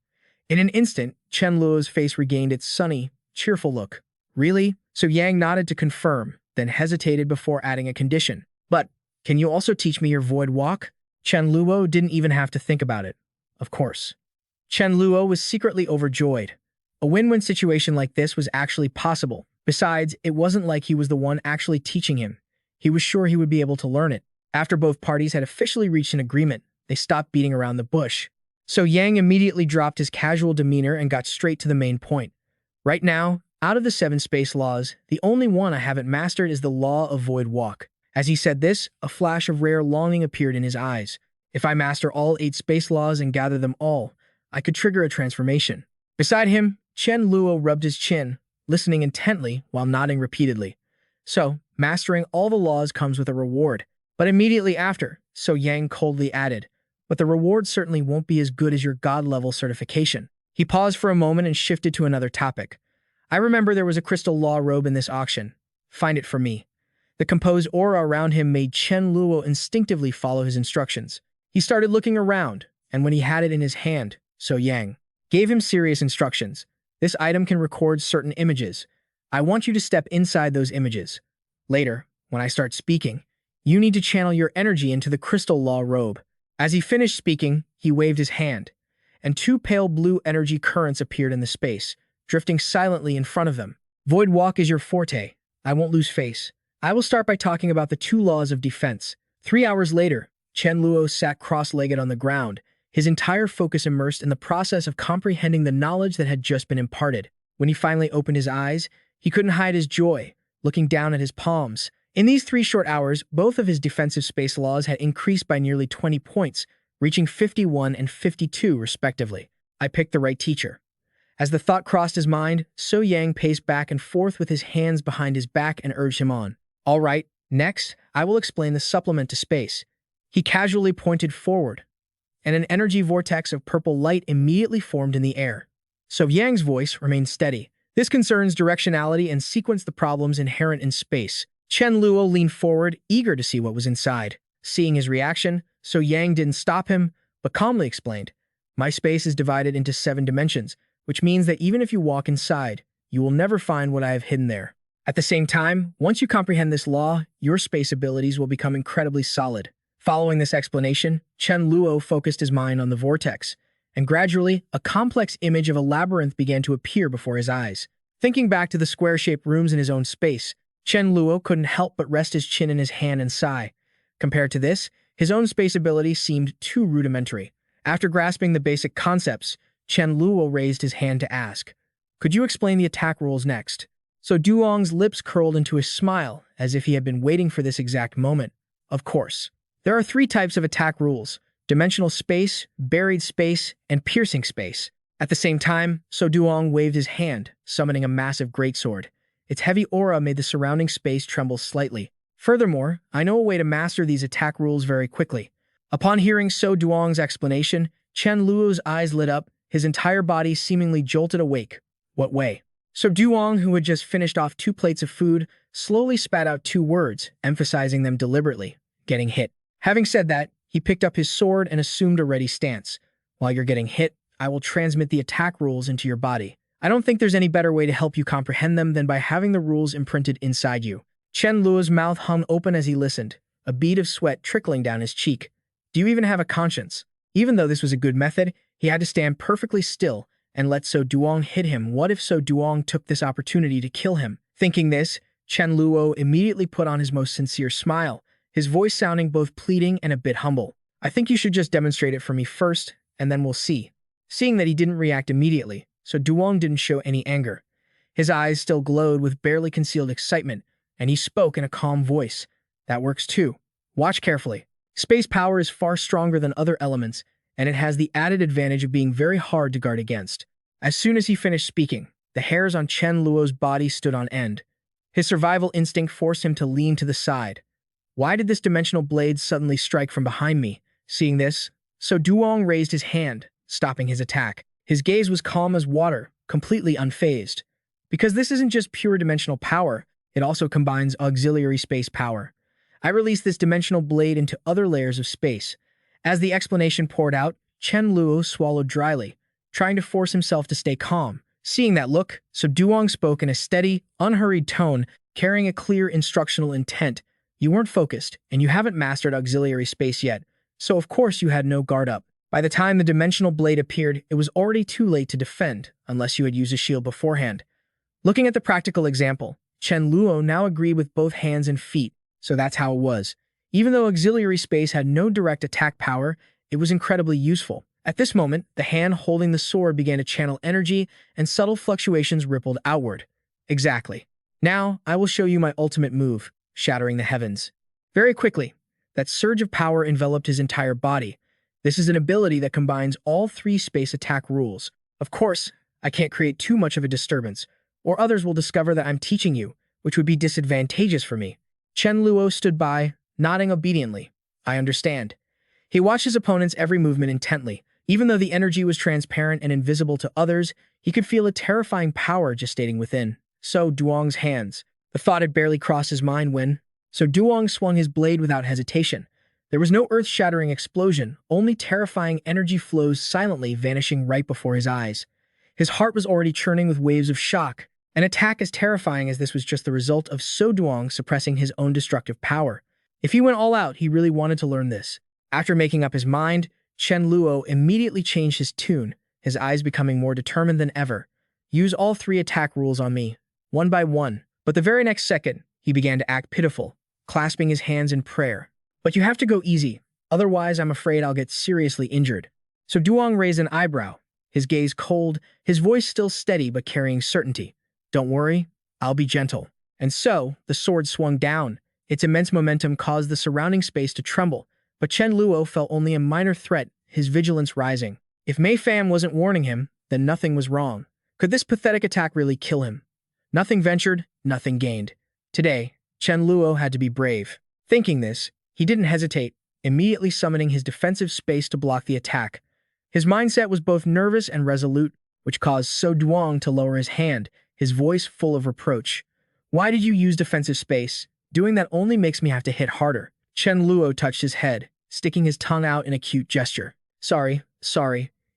In an instant, Chen Luo's face regained its sunny, cheerful look. Really? So Yang nodded to confirm, then hesitated before adding a condition. But, can you also teach me your void walk? Chen Luo didn't even have to think about it. Of course. Chen Luo was secretly overjoyed. A win-win situation like this was actually possible. Besides, it wasn't like he was the one actually teaching him. He was sure he would be able to learn it. After both parties had officially reached an agreement, they stopped beating around the bush. So Yang immediately dropped his casual demeanor and got straight to the main point. Right now, out of the 7 space laws, the only one I haven't mastered is the law of void walk. As he said this, a flash of rare longing appeared in his eyes. If I master all 8 space laws and gather them all, I could trigger a transformation. Beside him, Chen Luo rubbed his chin, listening intently while nodding repeatedly. So, mastering all the laws comes with a reward. But immediately after, So Yang coldly added, but the reward certainly won't be as good as your god-level certification. He paused for a moment and shifted to another topic. I remember there was a crystal law robe in this auction. Find it for me. The composed aura around him made Chen Luo instinctively follow his instructions. He started looking around, and when he had it in his hand, So Yang gave him serious instructions. This item can record certain images. I want you to step inside those images. Later, when I start speaking, you need to channel your energy into the crystal law robe. As he finished speaking, he waved his hand, and 2 pale blue energy currents appeared in the space, drifting silently in front of them. Void walk is your forte. I won't lose face. I will start by talking about the 2 laws of defense. 3 hours later, Chen Luo sat cross-legged on the ground, his entire focus immersed in the process of comprehending the knowledge that had just been imparted. When he finally opened his eyes, he couldn't hide his joy, looking down at his palms. In these 3 short hours, both of his defensive space laws had increased by nearly 20 points, reaching 51 and 52 respectively. I picked the right teacher. As the thought crossed his mind, So Yang paced back and forth with his hands behind his back and urged him on. All right, next, I will explain the supplement to space. He casually pointed forward, and an energy vortex of purple light immediately formed in the air. So Yang's voice remained steady. This concerns directionality and sequence the problems inherent in space. Chen Luo leaned forward, eager to see what was inside. Seeing his reaction, So Yang didn't stop him, but calmly explained, my space is divided into 7 dimensions, which means that even if you walk inside, you will never find what I have hidden there. At the same time, once you comprehend this law, your space abilities will become incredibly solid. Following this explanation, Chen Luo focused his mind on the vortex, and gradually, a complex image of a labyrinth began to appear before his eyes. Thinking back to the square-shaped rooms in his own space, Chen Luo couldn't help but rest his chin in his hand and sigh. Compared to this, his own space ability seemed too rudimentary. After grasping the basic concepts, Chen Luo raised his hand to ask, could you explain the attack rules next? So Duong's lips curled into a smile, as if he had been waiting for this exact moment. Of course. There are 3 types of attack rules: dimensional space, buried space, and piercing space. At the same time, So Duong waved his hand, summoning a massive greatsword. Its heavy aura made the surrounding space tremble slightly. Furthermore, I know a way to master these attack rules very quickly. Upon hearing So Duong's explanation, Chen Luo's eyes lit up, his entire body seemingly jolted awake. What way? So Duong, who had just finished off 2 plates of food, slowly spat out 2 words, emphasizing them deliberately. Getting hit. Having said that, he picked up his sword and assumed a ready stance. While you're getting hit, I will transmit the attack rules into your body. I don't think there's any better way to help you comprehend them than by having the rules imprinted inside you. Chen Luo's mouth hung open as he listened, a bead of sweat trickling down his cheek. Do you even have a conscience? Even though this was a good method, he had to stand perfectly still and let So Duong hit him. What if So Duong took this opportunity to kill him? Thinking this, Chen Luo immediately put on his most sincere smile, his voice sounding both pleading and a bit humble. I think you should just demonstrate it for me first, and then we'll see. Seeing that he didn't react immediately, So Duong didn't show any anger. His eyes still glowed with barely concealed excitement, and he spoke in a calm voice. That works too. Watch carefully. Space power is far stronger than other elements, and it has the added advantage of being very hard to guard against. As soon as he finished speaking, the hairs on Chen Luo's body stood on end. His survival instinct forced him to lean to the side. Why did this dimensional blade suddenly strike from behind me? Seeing this, So Duong raised his hand, stopping his attack. His gaze was calm as water, completely unfazed. Because this isn't just pure dimensional power, it also combines auxiliary space power. I released this dimensional blade into other layers of space. As the explanation poured out, Chen Luo swallowed dryly, trying to force himself to stay calm. Seeing that look, So Duong spoke in a steady, unhurried tone, carrying a clear instructional intent. You weren't focused, and you haven't mastered auxiliary space yet, so of course you had no guard up. By the time the dimensional blade appeared, it was already too late to defend, unless you had used a shield beforehand. Looking at the practical example, Chen Luo now agreed with both hands and feet, so that's how it was. Even though auxiliary space had no direct attack power, it was incredibly useful. At this moment, the hand holding the sword began to channel energy, and subtle fluctuations rippled outward. Exactly. Now, I will show you my ultimate move, shattering the heavens. Very quickly, that surge of power enveloped his entire body. This is an ability that combines all three space attack rules. Of course, I can't create too much of a disturbance, or others will discover that I'm teaching you, which would be disadvantageous for me. Chen Luo stood by, nodding obediently. I understand. He watched his opponent's every movement intently. Even though the energy was transparent and invisible to others, he could feel a terrifying power gestating within. So Duong's hands. The thought had barely crossed his mind when So Duong swung his blade without hesitation. There was no earth-shattering explosion, only terrifying energy flows silently vanishing right before his eyes. His heart was already churning with waves of shock. An attack as terrifying as this was just the result of So Duong suppressing his own destructive power. If he went all out, he really wanted to learn this. After making up his mind, Chen Luo immediately changed his tune, his eyes becoming more determined than ever. Use all three attack rules on me, one by one. But the very next second, he began to act pitiful, clasping his hands in prayer. But you have to go easy, otherwise I'm afraid I'll get seriously injured. So Duong raised an eyebrow, his gaze cold, his voice still steady but carrying certainty. Don't worry, I'll be gentle. And so, the sword swung down. Its immense momentum caused the surrounding space to tremble, but Chen Luo felt only a minor threat, his vigilance rising. If Mei Fam wasn't warning him, then nothing was wrong. Could this pathetic attack really kill him? Nothing ventured, nothing gained. Today, Chen Luo had to be brave. Thinking this, he didn't hesitate, immediately summoning his defensive space to block the attack. His mindset was both nervous and resolute, which caused So Duong to lower his hand, his voice full of reproach. Why did you use defensive space? Doing that only makes me have to hit harder. Chen Luo touched his head, sticking his tongue out in a cute gesture. Sorry.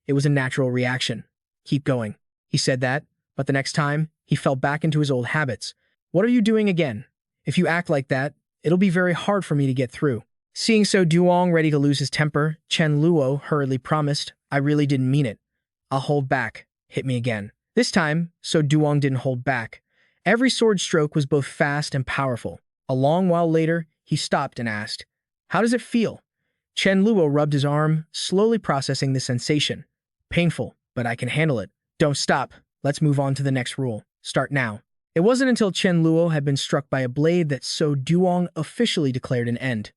It was a natural reaction. Keep going. He said that, but the next time, he fell back into his old habits. What are you doing again? If you act like that, it'll be very hard for me to get through. Seeing So Duong ready to lose his temper, Chen Luo hurriedly promised, I really didn't mean it. I'll hold back. Hit me again. This time, So Duong didn't hold back. Every sword stroke was both fast and powerful. A long while later, he stopped and asked, How does it feel? Chen Luo rubbed his arm, slowly processing the sensation. Painful, but I can handle it. Don't stop. Let's move on to the next rule. Start now. It wasn't until Chen Luo had been struck by a blade that So Duong officially declared an end.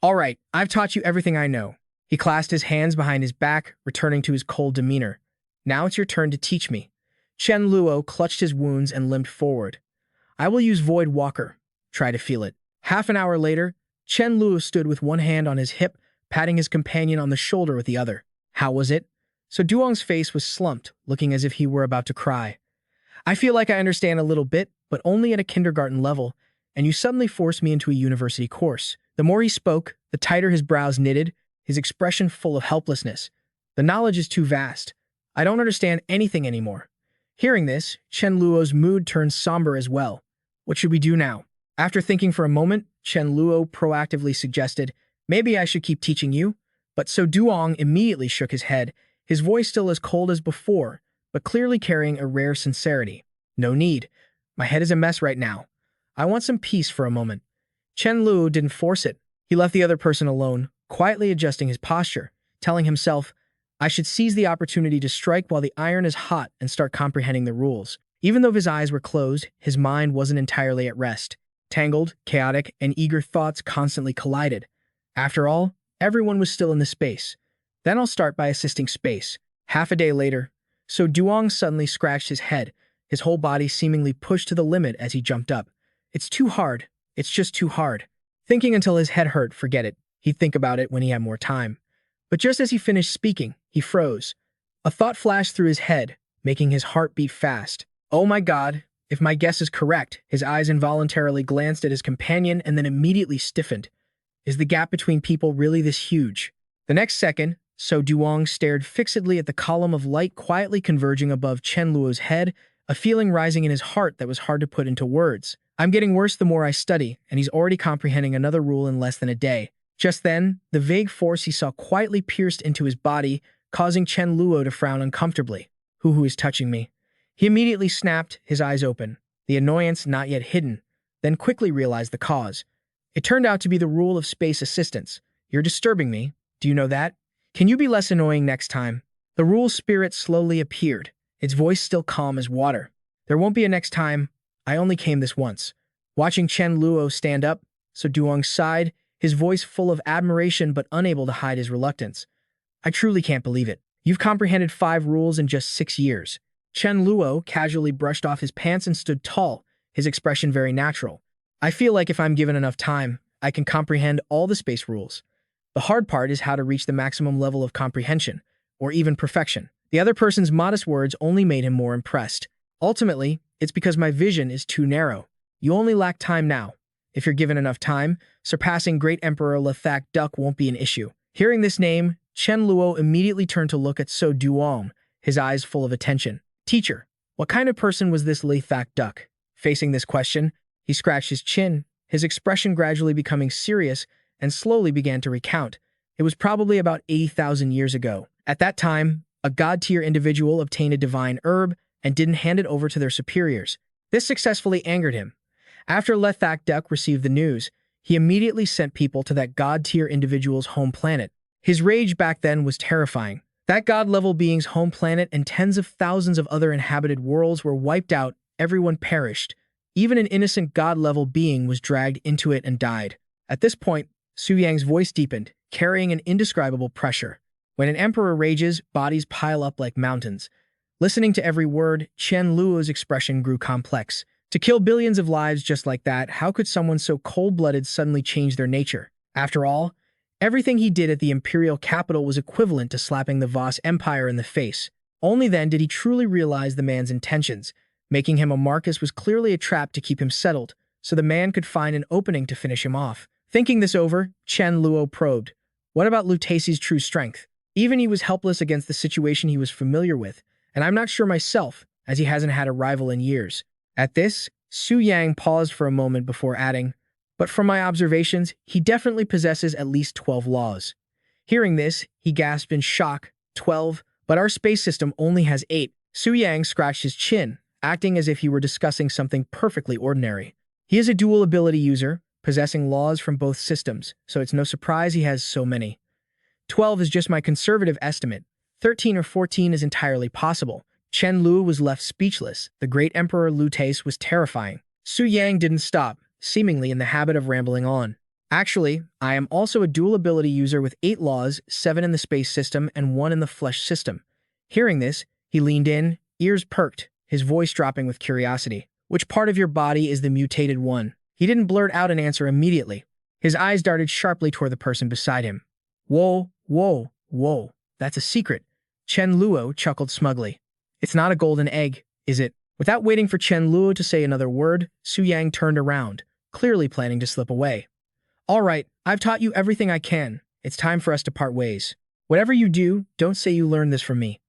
All right, I've taught you everything I know. He clasped his hands behind his back, returning to his cold demeanor. Now it's your turn to teach me. Chen Luo clutched his wounds and limped forward. I will use Void Walker. Try to feel it. Half an hour later, Chen Luo stood with one hand on his hip, patting his companion on the shoulder with the other. How was it? So Duong's face was slumped, looking as if he were about to cry. I feel like I understand a little bit, but only at a kindergarten level, and you suddenly forced me into a university course. The more he spoke, the tighter his brows knitted, his expression full of helplessness. The knowledge is too vast. I don't understand anything anymore. Hearing this, Chen Luo's mood turned somber as well. What should we do now? After thinking for a moment, Chen Luo proactively suggested, maybe I should keep teaching you, but So Duong immediately shook his head, his voice still as cold as before, but clearly carrying a rare sincerity. No need. My head is a mess right now. I want some peace for a moment. Chen Luo didn't force it. He left the other person alone, quietly adjusting his posture, telling himself, I should seize the opportunity to strike while the iron is hot and start comprehending the rules. Even though his eyes were closed, his mind wasn't entirely at rest. Tangled, chaotic, and eager thoughts constantly collided. After all, everyone was still in the space. Then I'll start by assisting space. Half a day later, So Duong suddenly scratched his head, his whole body seemingly pushed to the limit as he jumped up. It's too hard. It's just too hard. Thinking until his head hurt, forget it. He'd think about it when he had more time. But just as he finished speaking, he froze. A thought flashed through his head. making his heart beat fast. Oh my god, if my guess is correct, his eyes involuntarily glanced at his companion and then immediately stiffened. Is the gap between people really this huge? The next second, So Duong stared fixedly at the column of light quietly converging above Chen Luo's head, a feeling rising in his heart that was hard to put into words. I'm getting worse the more I study, and he's already comprehending another rule in less than a day. Just then, the vague force he saw quietly pierced into his body, causing Chen Luo to frown uncomfortably. Who is touching me? He immediately snapped, his eyes open, the annoyance not yet hidden, then quickly realized the cause. It turned out to be the rule of space assistance. You're disturbing me. Do you know that? Can you be less annoying next time? The rule spirit slowly appeared, its voice still calm as water. There won't be a next time. I only came this once. Watching Chen Luo stand up, So Duong sighed, his voice full of admiration but unable to hide his reluctance. I truly can't believe it. You've comprehended 5 rules in just 6 years. Chen Luo casually brushed off his pants and stood tall, his expression very natural. I feel like if I'm given enough time, I can comprehend all the space rules. The hard part is how to reach the maximum level of comprehension, or even perfection. The other person's modest words only made him more impressed. Ultimately, it's because my vision is too narrow. You only lack time now. If you're given enough time, surpassing Great Emperor Lethak Duck won't be an issue. Hearing this name, Chen Luo immediately turned to look at So Duong, his eyes full of attention. Teacher, what kind of person was this Lethak Duck? Facing this question, he scratched his chin, his expression gradually becoming serious, and slowly began to recount. It was probably about 80,000 years ago. At that time, a god-tier individual obtained a divine herb and didn't hand it over to their superiors. This successfully angered him. After Lethak Duck received the news, he immediately sent people to that god-tier individual's home planet. His rage back then was terrifying. That god-level being's home planet and tens of thousands of other inhabited worlds were wiped out, everyone perished. Even an innocent god-level being was dragged into it and died. At this point, Su Yang's voice deepened, carrying an indescribable pressure. When an emperor rages, bodies pile up like mountains. Listening to every word, Chen Luo's expression grew complex. To kill billions of lives just like that, how could someone so cold-blooded suddenly change their nature? After all, everything he did at the imperial capital was equivalent to slapping the Voss Empire in the face. Only then did he truly realize the man's intentions. Making him a Marcus was clearly a trap to keep him settled, so the man could find an opening to finish him off. Thinking this over, Chen Luo probed. What about Lutasi's true strength? Even he was helpless against the situation he was familiar with, and I'm not sure myself, as he hasn't had a rival in years. At this, Su Yang paused for a moment before adding, but from my observations, he definitely possesses at least 12 laws. Hearing this, he gasped in shock. 12? But our space system only has 8. Su Yang scratched his chin, acting as if he were discussing something perfectly ordinary. He is a dual ability user, possessing laws from both systems, so it's no surprise he has so many. 12 is just my conservative estimate. 13 or 14 is entirely possible. Chen Luo was left speechless. The great Emperor Lutase was terrifying. Su Yang didn't stop, seemingly in the habit of rambling on. Actually, I am also a dual ability user with 8 laws, 7 in the space system and 1 in the flesh system. Hearing this, he leaned in, ears perked, his voice dropping with curiosity. Which part of your body is the mutated one? He didn't blurt out an answer immediately. His eyes darted sharply toward the person beside him. Whoa, that's a secret. Chen Luo chuckled smugly. It's not a golden egg, is it? Without waiting for Chen Luo to say another word, Su Yang turned around, clearly planning to slip away. All right, I've taught you everything I can. It's time for us to part ways. Whatever you do, don't say you learned this from me.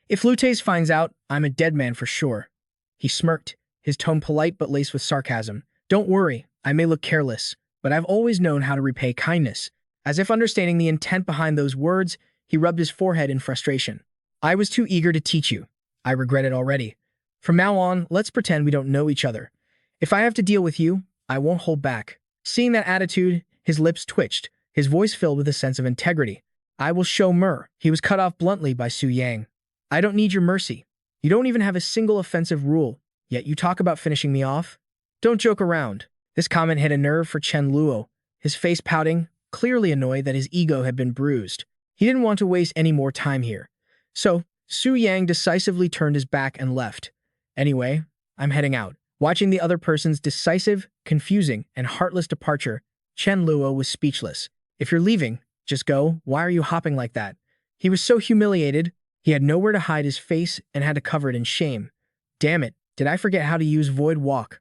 If Lutase finds out, I'm a dead man for sure. He smirked, his tone polite but laced with sarcasm. Don't worry, I may look careless, but I've always known how to repay kindness. As if understanding the intent behind those words, he rubbed his forehead in frustration. I was too eager to teach you. I regret it already. From now on, let's pretend we don't know each other. If I have to deal with you, I won't hold back. Seeing that attitude, his lips twitched, his voice filled with a sense of integrity. I will show mer. He was cut off bluntly by Su Yang. I don't need your mercy. You don't even have a single offensive rule, yet you talk about finishing me off? Don't joke around. This comment hit a nerve for Chen Luo, his face pouting, clearly annoyed that his ego had been bruised. He didn't want to waste any more time here. So, Su Yang decisively turned his back and left. Anyway, I'm heading out. Watching the other person's decisive, confusing, and heartless departure, Chen Luo was speechless. If you're leaving, just go. Why are you hopping like that? He was so humiliated, He had nowhere to hide his face and had to cover it in shame. Damn it, did I forget how to use Void Walk?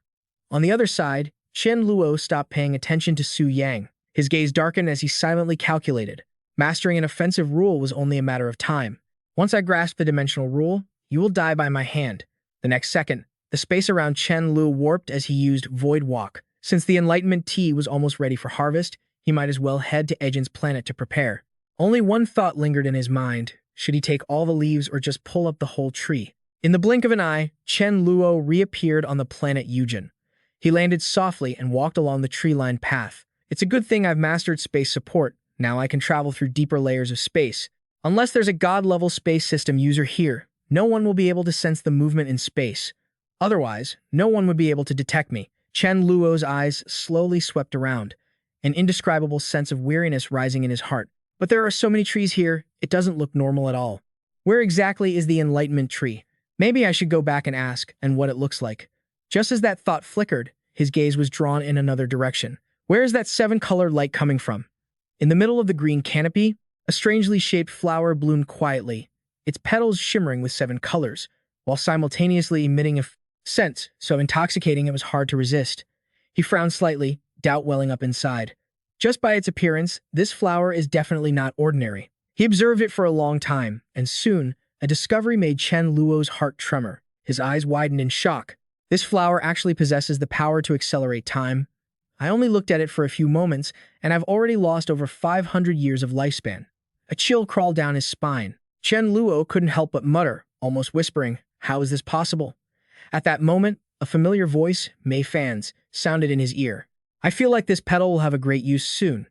On the other side, Chen Luo stopped paying attention to Su Yang. His gaze darkened as he silently calculated. Mastering an offensive rule was only a matter of time. Once I grasp the dimensional rule, you will die by my hand. The next second, the space around Chen Luo warped as he used Void Walk. Since the Enlightenment tea was almost ready for harvest, he might as well head to Ejin's planet to prepare. Only one thought lingered in his mind. Should he take all the leaves or just pull up the whole tree? In the blink of an eye, Chen Luo reappeared on the planet Yujin. He landed softly and walked along the tree-lined path. It's a good thing I've mastered space support. Now I can travel through deeper layers of space. Unless there's a god-level space system user here, no one will be able to sense the movement in space. Otherwise, no one would be able to detect me. Chen Luo's eyes slowly swept around, an indescribable sense of weariness rising in his heart. But there are so many trees here, it doesn't look normal at all. Where exactly is the Enlightenment tree? Maybe I should go back and ask, and what it looks like. Just as that thought flickered, his gaze was drawn in another direction. Where is that seven-colored light coming from? In the middle of the green canopy, a strangely shaped flower bloomed quietly, its petals shimmering with 7 colors, while simultaneously emitting a scent so intoxicating it was hard to resist. He frowned slightly, doubt welling up inside. Just by its appearance, this flower is definitely not ordinary. He observed it for a long time, and soon, a discovery made Chen Luo's heart tremor. His eyes widened in shock. This flower actually possesses the power to accelerate time. I only looked at it for a few moments, and I've already lost over 500 years of lifespan. A chill crawled down his spine. Chen Luo couldn't help but mutter, almost whispering, "How is this possible?" At that moment, a familiar voice, Mei Fan's, sounded in his ear. "I feel like this petal will have a great use soon.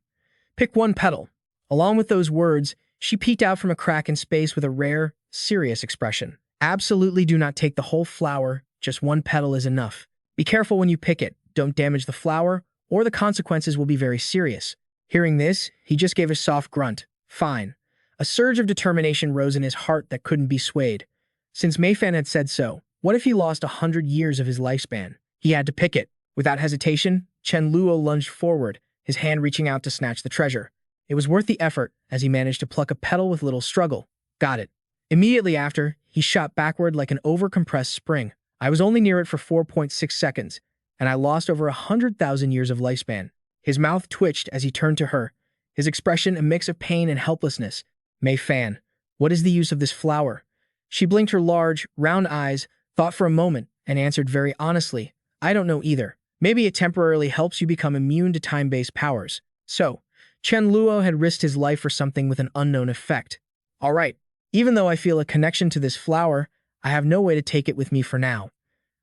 Pick one petal." Along with those words, she peeked out from a crack in space with a rare, serious expression. "Absolutely do not take the whole flower, just one petal is enough. Be careful when you pick it, don't damage the flower, or the consequences will be very serious." Hearing this, he just gave a soft grunt. Fine. A surge of determination rose in his heart that couldn't be swayed. Since Mei Fan had said so, what if he lost 100 years of his lifespan? He had to pick it. Without hesitation, Chen Luo lunged forward, his hand reaching out to snatch the treasure. It was worth the effort, as he managed to pluck a petal with little struggle. Got it. Immediately after, he shot backward like an overcompressed spring. I was only near it for 4.6 seconds, and I lost over 100,000 years of lifespan. His mouth twitched as he turned to her, his expression a mix of pain and helplessness. "Mei Fan, what is the use of this flower?" She blinked her large, round eyes, thought for a moment, and answered very honestly, "I don't know either. Maybe it temporarily helps you become immune to time-based powers." So, Chen Luo had risked his life for something with an unknown effect. All right, even though I feel a connection to this flower, I have no way to take it with me for now.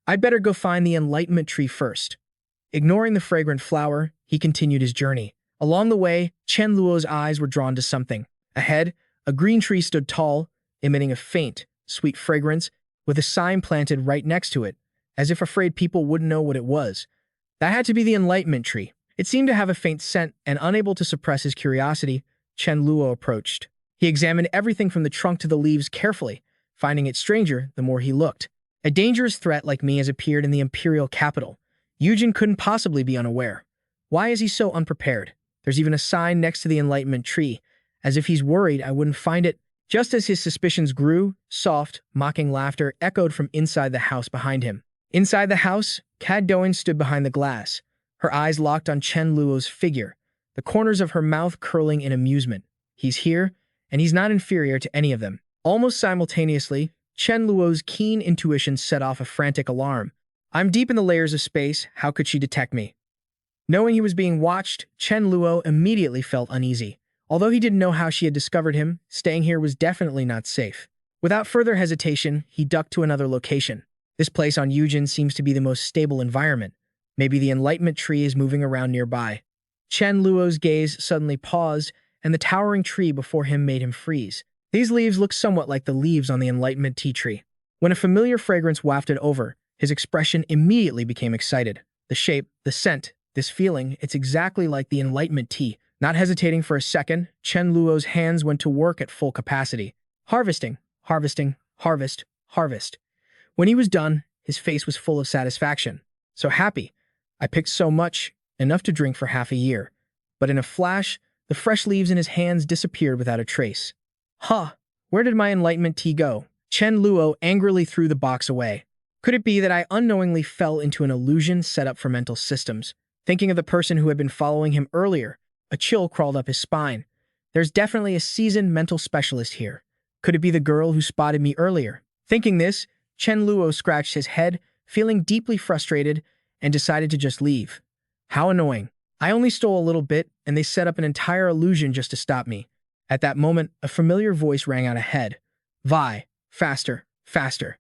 I'd better go find the Enlightenment tree first. Ignoring the fragrant flower, he continued his journey. Along the way, Chen Luo's eyes were drawn to something. Ahead, a green tree stood tall, emitting a faint, sweet fragrance, with a sign planted right next to it, as if afraid people wouldn't know what it was. That had to be the Enlightenment tree. It seemed to have a faint scent, and unable to suppress his curiosity, Chen Luo approached. He examined everything from the trunk to the leaves carefully, finding it stranger the more he looked. A dangerous threat like me has appeared in the imperial capital. Yujin couldn't possibly be unaware. Why is he so unprepared? There's even a sign next to the Enlightenment tree, as if he's worried I wouldn't find it. Just as his suspicions grew, soft, mocking laughter echoed from inside the house behind him. Inside the house, Kad Doan stood behind the glass, her eyes locked on Chen Luo's figure, the corners of her mouth curling in amusement. He's here, and he's not inferior to any of them. Almost simultaneously, Chen Luo's keen intuition set off a frantic alarm. I'm deep in the layers of space, how could she detect me? Knowing he was being watched, Chen Luo immediately felt uneasy. Although he didn't know how she had discovered him, staying here was definitely not safe. Without further hesitation, he ducked to another location. This place on Yujin seems to be the most stable environment. Maybe the Enlightenment tree is moving around nearby. Chen Luo's gaze suddenly paused, and the towering tree before him made him freeze. These leaves looked somewhat like the leaves on the Enlightenment tea tree. When a familiar fragrance wafted over, his expression immediately became excited. The shape, the scent, this feeling, it's exactly like the Enlightenment tea. Not hesitating for a second, Chen Luo's hands went to work at full capacity. Harvesting, harvesting, harvest, harvest. When he was done, his face was full of satisfaction. So happy. I picked so much, enough to drink for half a year. But in a flash, the fresh leaves in his hands disappeared without a trace. Huh, Where did my enlightenment tea go? Chen Luo angrily threw the box away. Could it be that I unknowingly fell into an illusion set up for mental systems? Thinking of the person who had been following him earlier, a chill crawled up his spine. There's definitely a seasoned mental specialist here. Could it be the girl who spotted me earlier? Thinking this, Chen Luo scratched his head, feeling deeply frustrated, and decided to just leave. How annoying. I only stole a little bit, and they set up an entire illusion just to stop me. At that moment, a familiar voice rang out ahead. Vi, faster, faster.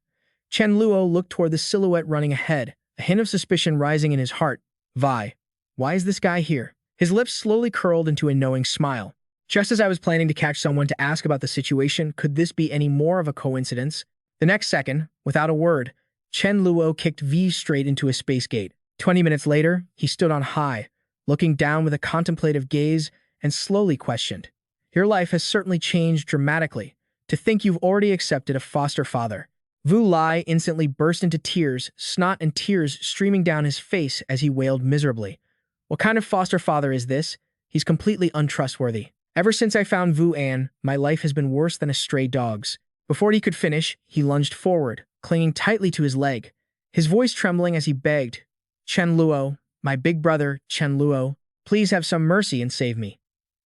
Chen Luo looked toward the silhouette running ahead, a hint of suspicion rising in his heart. Vi, why is this guy here? His lips slowly curled into a knowing smile. Just as I was planning to catch someone to ask about the situation, could this be any more of a coincidence? The next second, without a word, Chen Luo kicked V straight into a space gate. 20 minutes later, he stood on high, looking down with a contemplative gaze, and slowly questioned. Your life has certainly changed dramatically. To think you've already accepted a foster father. Vu Lai instantly burst into tears, snot and tears streaming down his face as he wailed miserably. What kind of foster father is this? He's completely untrustworthy. Ever since I found Vu An, my life has been worse than a stray dog's. Before he could finish, he lunged forward, clinging tightly to his leg, his voice trembling as he begged, Chen Luo, my big brother, Chen Luo, please have some mercy and save me.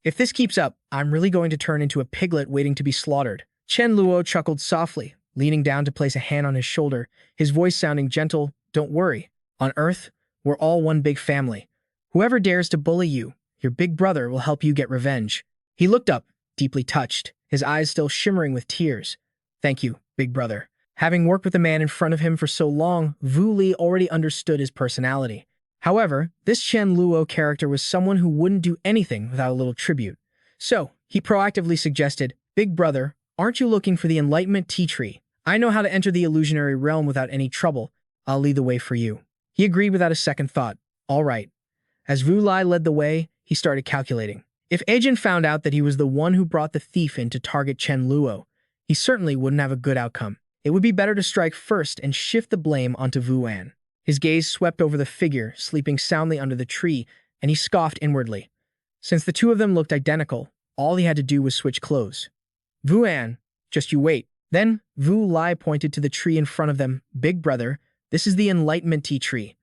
If this keeps up, I'm really going to turn into a piglet waiting to be slaughtered. Chen Luo chuckled softly, leaning down to place a hand on his shoulder, his voice sounding gentle. Don't worry. On Earth, we're all one big family. Whoever dares to bully you, your big brother will help you get revenge. He looked up, deeply touched, his eyes still shimmering with tears. Thank you, big brother. Having worked with the man in front of him for so long, Vu Li already understood his personality. However, this Chen Luo character was someone who wouldn't do anything without a little tribute. So, he proactively suggested, Big brother, aren't you looking for the enlightenment tea tree? I know how to enter the illusionary realm without any trouble. I'll lead the way for you. He agreed without a second thought. All right. As Vu Lai led the way, he started calculating. If Ajin found out that he was the one who brought the thief in to target Chen Luo, he certainly wouldn't have a good outcome. It would be better to strike first and shift the blame onto Vu An. His gaze swept over the figure, sleeping soundly under the tree, and he scoffed inwardly. Since the two of them looked identical, all he had to do was switch clothes. Vu An, just you wait. Then, Vu Lai pointed to the tree in front of them. Big brother, this is the enlightenment tea tree.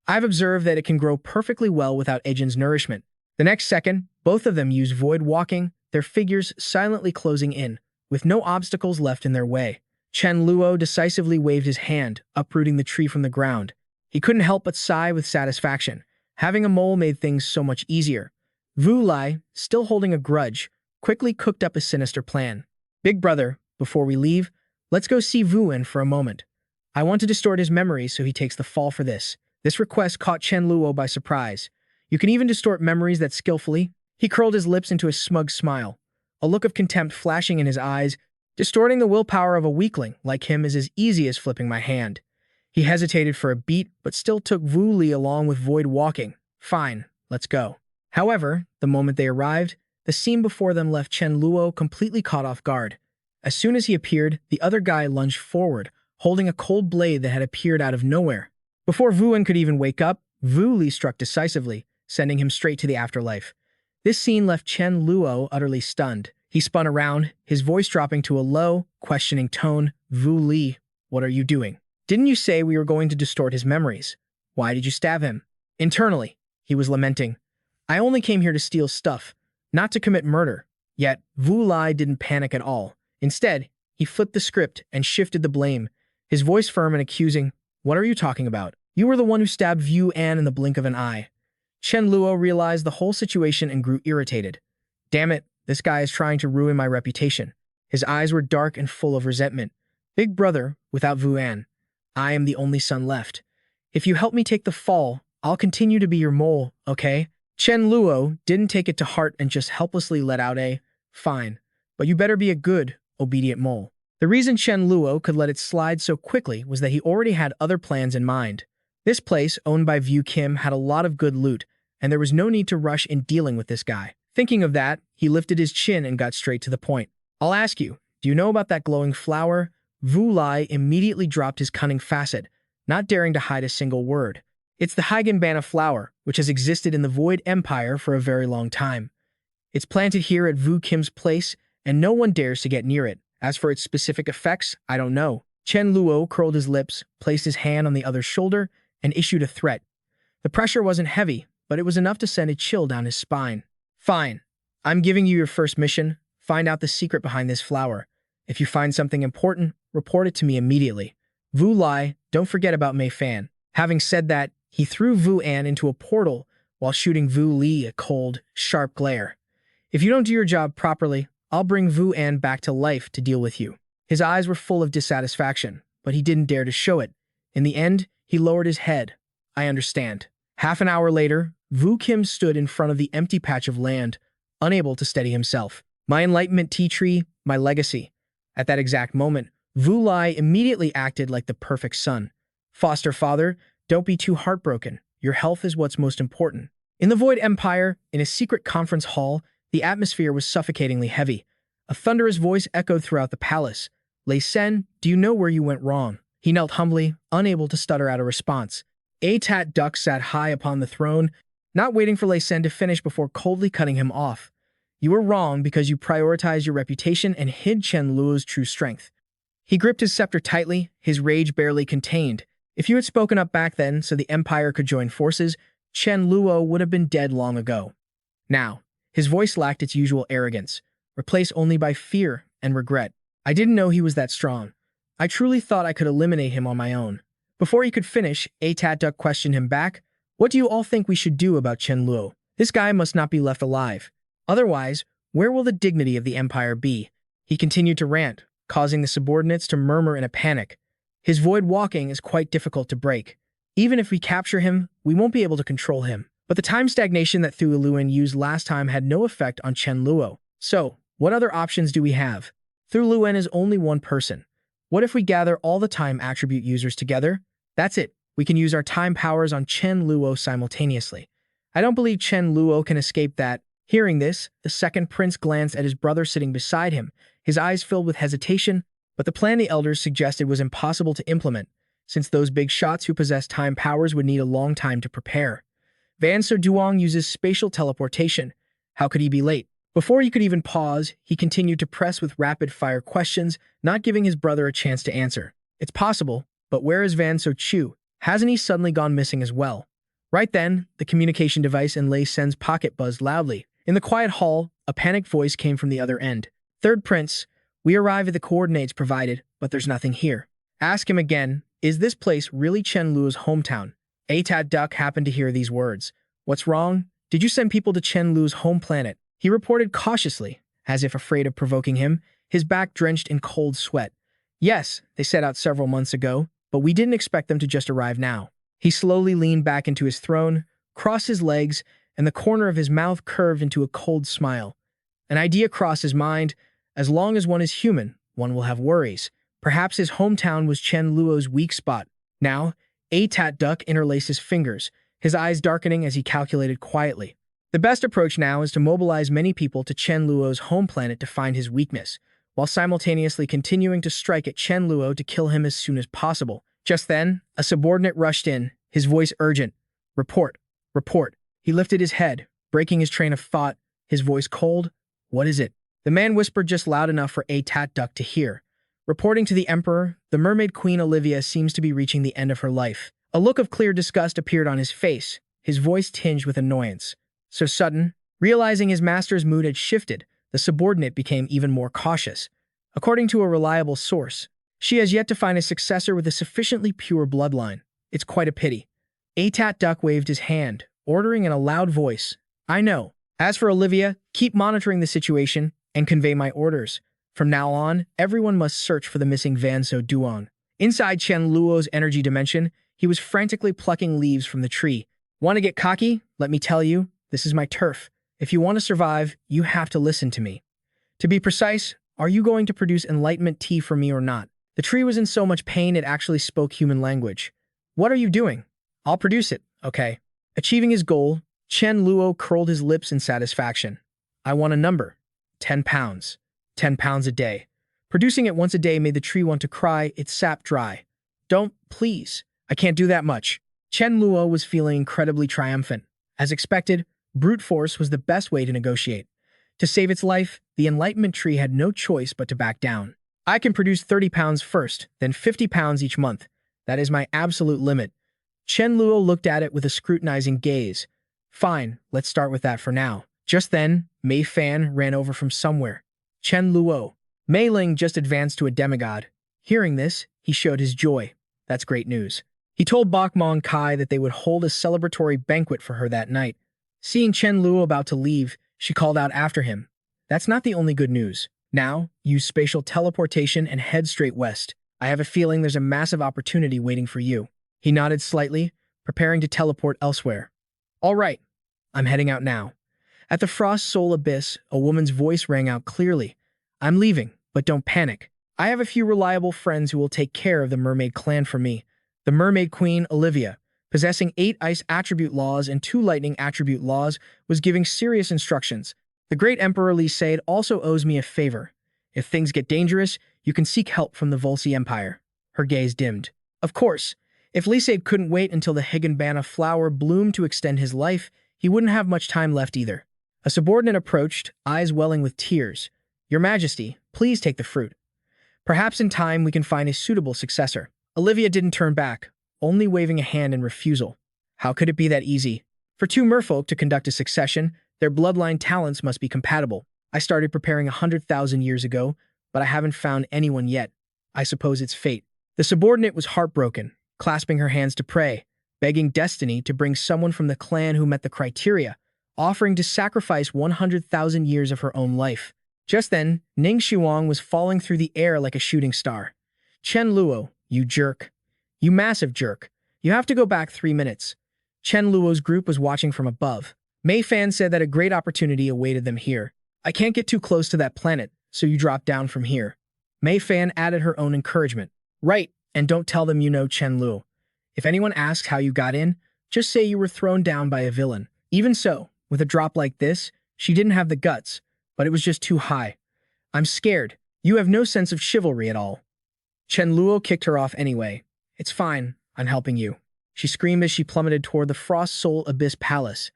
I've observed that it can grow perfectly well without Ajin's nourishment. The next second, both of them used void walking, their figures silently closing in, with no obstacles left in their way. Chen Luo decisively waved his hand, uprooting the tree from the ground. He couldn't help but sigh with satisfaction. Having a mole made things so much easier. Vu Lai, still holding a grudge, quickly cooked up a sinister plan. Big brother, before we leave, let's go see Vu An for a moment. I want to distort his memories so he takes the fall for this. This request caught Chen Luo by surprise. You can even distort memories that skillfully. He curled his lips into a smug smile, a look of contempt flashing in his eyes. Distorting the willpower of a weakling like him is as easy as flipping my hand. He hesitated for a beat, but still took Vu Li along with void walking. Fine, let's go. However, the moment they arrived, the scene before them left Chen Luo completely caught off guard. As soon as he appeared, the other guy lunged forward, holding a cold blade that had appeared out of nowhere. Before Vu An could even wake up, Vu Li struck decisively, sending him straight to the afterlife. This scene left Chen Luo utterly stunned. He spun around, his voice dropping to a low, questioning tone. Vu Li, what are you doing? Didn't you say we were going to distort his memories? Why did you stab him? Internally, he was lamenting. I only came here to steal stuff, not to commit murder. Yet, Vu Lai didn't panic at all. Instead, he flipped the script and shifted the blame, his voice firm and accusing. What are you talking about? You were the one who stabbed Vu An in the blink of an eye. Chen Luo realized the whole situation and grew irritated. Damn it, this guy is trying to ruin my reputation. His eyes were dark and full of resentment. Big brother, without Vu An, I am the only son left. If you help me take the fall, I'll continue to be your mole, okay? Chen Luo didn't take it to heart and just helplessly let out a, fine, but you better be a good, obedient mole. The reason Chen Luo could let it slide so quickly was that he already had other plans in mind. This place, owned by Vu Kim, had a lot of good loot, and there was no need to rush in dealing with this guy. Thinking of that, he lifted his chin and got straight to the point. I'll ask you, do you know about that glowing flower? Vu Lai immediately dropped his cunning facet, not daring to hide a single word. It's the Hygenbana flower, which has existed in the Void Empire for a very long time. It's planted here at Vu Kim's place, and no one dares to get near it. As for its specific effects, I don't know. Chen Luo curled his lips, placed his hand on the other's shoulder, and issued a threat. The pressure wasn't heavy, but it was enough to send a chill down his spine. Fine. I'm giving you your first mission. Find out the secret behind this flower. If you find something important, report it to me immediately. Vu Lai, don't forget about Mei Fan. Having said that, he threw Vu An into a portal while shooting Vu Li a cold, sharp glare. If you don't do your job properly, I'll bring Vu An back to life to deal with you. His eyes were full of dissatisfaction, but he didn't dare to show it. In the end, he lowered his head. I understand. Half an hour later, Vu Kim stood in front of the empty patch of land, unable to steady himself. My enlightenment tea tree, my legacy. At that exact moment, Vu Lai immediately acted like the perfect son. Foster father, don't be too heartbroken. Your health is what's most important. In the Void Empire, in a secret conference hall, the atmosphere was suffocatingly heavy. A thunderous voice echoed throughout the palace. Lei Sen, do you know where you went wrong? He knelt humbly, unable to stutter out a response. A-Tat Duck sat high upon the throne, not waiting for Lei Sen to finish before coldly cutting him off. You were wrong because you prioritized your reputation and hid Chen Luo's true strength. He gripped his scepter tightly, his rage barely contained. If you had spoken up back then so the Empire could join forces, Chen Luo would have been dead long ago. Now, his voice lacked its usual arrogance, replaced only by fear and regret. I didn't know he was that strong. I truly thought I could eliminate him on my own. Before he could finish, A-Tat Duck questioned him back. What do you all think we should do about Chen Luo? This guy must not be left alive. Otherwise, where will the dignity of the Empire be? He continued to rant, causing the subordinates to murmur in a panic. His void walking is quite difficult to break. Even if we capture him, we won't be able to control him. But the time stagnation that Thu Luan used last time had no effect on Chen Luo. So, what other options do we have? Thu Luan is only one person. What if we gather all the time attribute users together? That's it. We can use our time powers on Chen Luo simultaneously. I don't believe Chen Luo can escape that. Hearing this, the second prince glanced at his brother sitting beside him, his eyes filled with hesitation, but the plan the elders suggested was impossible to implement, since those big shots who possess time powers would need a long time to prepare. Van So Duong uses spatial teleportation. How could he be late? Before he could even pause, he continued to press with rapid-fire questions, not giving his brother a chance to answer. It's possible, but where is Van So Chu? Hasn't he suddenly gone missing as well? Right then, the communication device in Lei Sen's pocket buzzed loudly. In the quiet hall, a panicked voice came from the other end. Third Prince, we arrive at the coordinates provided, but there's nothing here. Ask him again, is this place really Chen Luo's hometown? A-Tat Duck happened to hear these words. What's wrong? Did you send people to Chen Luo's home planet? He reported cautiously, as if afraid of provoking him, his back drenched in cold sweat. Yes, they set out several months ago, but we didn't expect them to just arrive now. He slowly leaned back into his throne, crossed his legs, and the corner of his mouth curved into a cold smile. An idea crossed his mind. As long as one is human, one will have worries. Perhaps his hometown was Chen Luo's weak spot. Now, A-Tat Duck interlaced his fingers, his eyes darkening as he calculated quietly. The best approach now is to mobilize many people to Chen Luo's home planet to find his weakness, while simultaneously continuing to strike at Chen Luo to kill him as soon as possible. Just then, a subordinate rushed in, his voice urgent. Report, report. He lifted his head, breaking his train of thought, his voice cold. What is it? The man whispered just loud enough for A-Tat Duck to hear. Reporting to the Emperor, the mermaid queen Olivia seems to be reaching the end of her life. A look of clear disgust appeared on his face, his voice tinged with annoyance. So sudden, realizing his master's mood had shifted, the subordinate became even more cautious. According to a reliable source, she has yet to find a successor with a sufficiently pure bloodline. It's quite a pity. A-Tat Duck waved his hand, ordering in a loud voice. I know. As for Olivia, keep monitoring the situation and convey my orders. From now on, everyone must search for the missing Van So Duong. Inside Chen Luo's energy dimension, he was frantically plucking leaves from the tree. Want to get cocky? Let me tell you, this is my turf. If you want to survive, you have to listen to me. To be precise, are you going to produce enlightenment tea for me or not? The tree was in so much pain it actually spoke human language. What are you doing? I'll produce it, okay? Achieving his goal, Chen Luo curled his lips in satisfaction. I want a number. 10 pounds. 10 pounds a day. Producing it once a day made the tree want to cry, its sap dry. Don't, please. I can't do that much. Chen Luo was feeling incredibly triumphant. As expected, brute force was the best way to negotiate. To save its life, the enlightenment tree had no choice but to back down. I can produce 30 pounds first, then 50 pounds each month. That is my absolute limit. Chen Luo looked at it with a scrutinizing gaze. Fine, let's start with that for now. Just then, Mei Fan ran over from somewhere. Chen Luo. Mei Ling just advanced to a demigod. Hearing this, he showed his joy. That's great news. He told Bok Mong Kai that they would hold a celebratory banquet for her that night. Seeing Chen Luo about to leave, she called out after him. That's not the only good news. Now, use spatial teleportation and head straight west. I have a feeling there's a massive opportunity waiting for you. He nodded slightly, preparing to teleport elsewhere. All right, I'm heading out now. At the Frost Soul Abyss, a woman's voice rang out clearly. I'm leaving, but don't panic. I have a few reliable friends who will take care of the Mermaid clan for me. The Mermaid Queen, Olivia, possessing 8 ice attribute laws and 2 lightning attribute laws, was giving serious instructions. The great Emperor Lee Said also owes me a favor. If things get dangerous, you can seek help from the Volsi Empire. Her gaze dimmed. Of course, if Lee Said couldn't wait until the Higanbana flower bloomed to extend his life, he wouldn't have much time left either. A subordinate approached, eyes welling with tears. Your Majesty, please take the fruit. Perhaps in time we can find a suitable successor. Olivia didn't turn back, only waving a hand in refusal. How could it be that easy? For 2 merfolk to conduct a succession, their bloodline talents must be compatible. I started preparing 100,000 years ago, but I haven't found anyone yet. I suppose it's fate. The subordinate was heartbroken, clasping her hands to pray, begging destiny to bring someone from the clan who met the criteria, offering to sacrifice 100,000 years of her own life. Just then, Ning Xuang was falling through the air like a shooting star. Chen Luo, you jerk. You massive jerk. You have to go back 3 minutes. Chen Luo's group was watching from above. Mei Fan said that a great opportunity awaited them here. I can't get too close to that planet, so you drop down from here. Mei Fan added her own encouragement. Right, and don't tell them you know Chen Luo. If anyone asks how you got in, just say you were thrown down by a villain. Even so, with a drop like this, she didn't have the guts, but it was just too high. I'm scared. You have no sense of chivalry at all. Chen Luo kicked her off anyway. It's fine, I'm helping you. She screamed as she plummeted toward the Frost Soul Abyss Palace.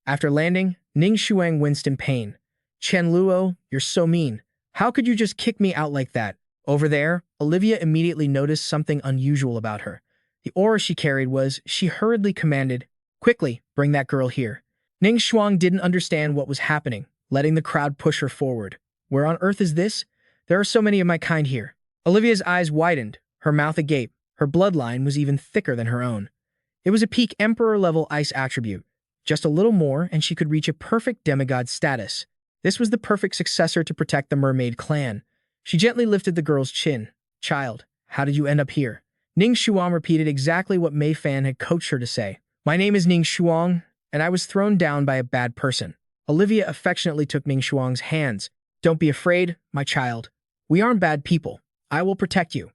After landing, Ning Xuang winced in pain. Chen Luo, you're so mean. How could you just kick me out like that? Over there, Olivia immediately noticed something unusual about her. The aura she carried was, she hurriedly commanded, quickly, bring that girl here. Ning Xuang didn't understand what was happening, letting the crowd push her forward. Where on earth is this? There are so many of my kind here. Olivia's eyes widened, her mouth agape. Her bloodline was even thicker than her own. It was a peak Emperor-level ice attribute. Just a little more, and she could reach a perfect demigod status. This was the perfect successor to protect the Mermaid clan. She gently lifted the girl's chin. Child, how did you end up here? Ning Xuang repeated exactly what Mei Fan had coached her to say. My name is Ning Xuang, and I was thrown down by a bad person. Olivia affectionately took Ning Xuang's hands. Don't be afraid, my child. We aren't bad people. I will protect you.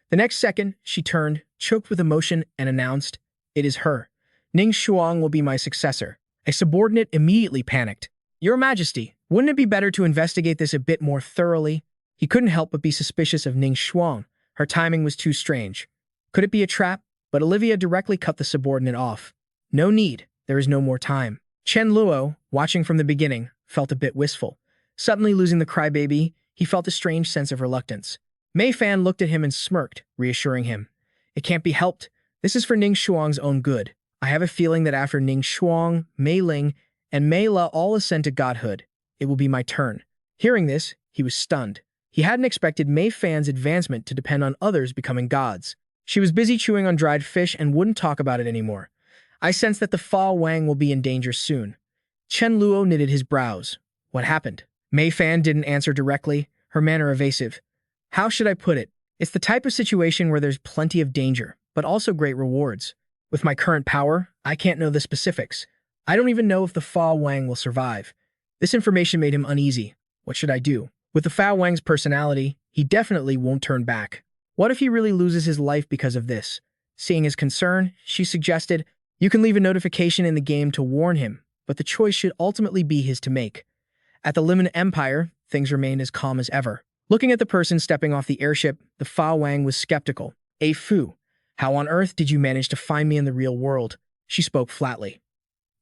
The next second, she turned, choked with emotion, and announced, it is her. Ning Xuang will be my successor. A subordinate immediately panicked. Your Majesty, wouldn't it be better to investigate this a bit more thoroughly? He couldn't help but be suspicious of Ning Xuang. Her timing was too strange. Could it be a trap? But Olivia directly cut the subordinate off. No need. There is no more time. Chen Luo, watching from the beginning, felt a bit wistful. Suddenly losing the crybaby, he felt a strange sense of reluctance. Mei Fan looked at him and smirked, reassuring him. It can't be helped. This is for Ning Xuang's own good. I have a feeling that after Ning Xuang, Mei Ling, and Mei La all ascend to godhood, it will be my turn. Hearing this, he was stunned. He hadn't expected Mei Fan's advancement to depend on others becoming gods. She was busy chewing on dried fish and wouldn't talk about it anymore. I sense that the Fa Wang will be in danger soon. Chen Luo knitted his brows. What happened? Mei Fan didn't answer directly, her manner evasive. How should I put it? It's the type of situation where there's plenty of danger, but also great rewards. With my current power, I can't know the specifics. I don't even know if the Fa Wang will survive. This information made him uneasy. What should I do? With the Fa Wang's personality, he definitely won't turn back. What if he really loses his life because of this? Seeing his concern, she suggested, you can leave a notification in the game to warn him, but the choice should ultimately be his to make. At the Limon Empire, things remained as calm as ever. Looking at the person stepping off the airship, the Fa Wang was skeptical. "A Fu, how on earth did you manage to find me in the real world?" She spoke flatly.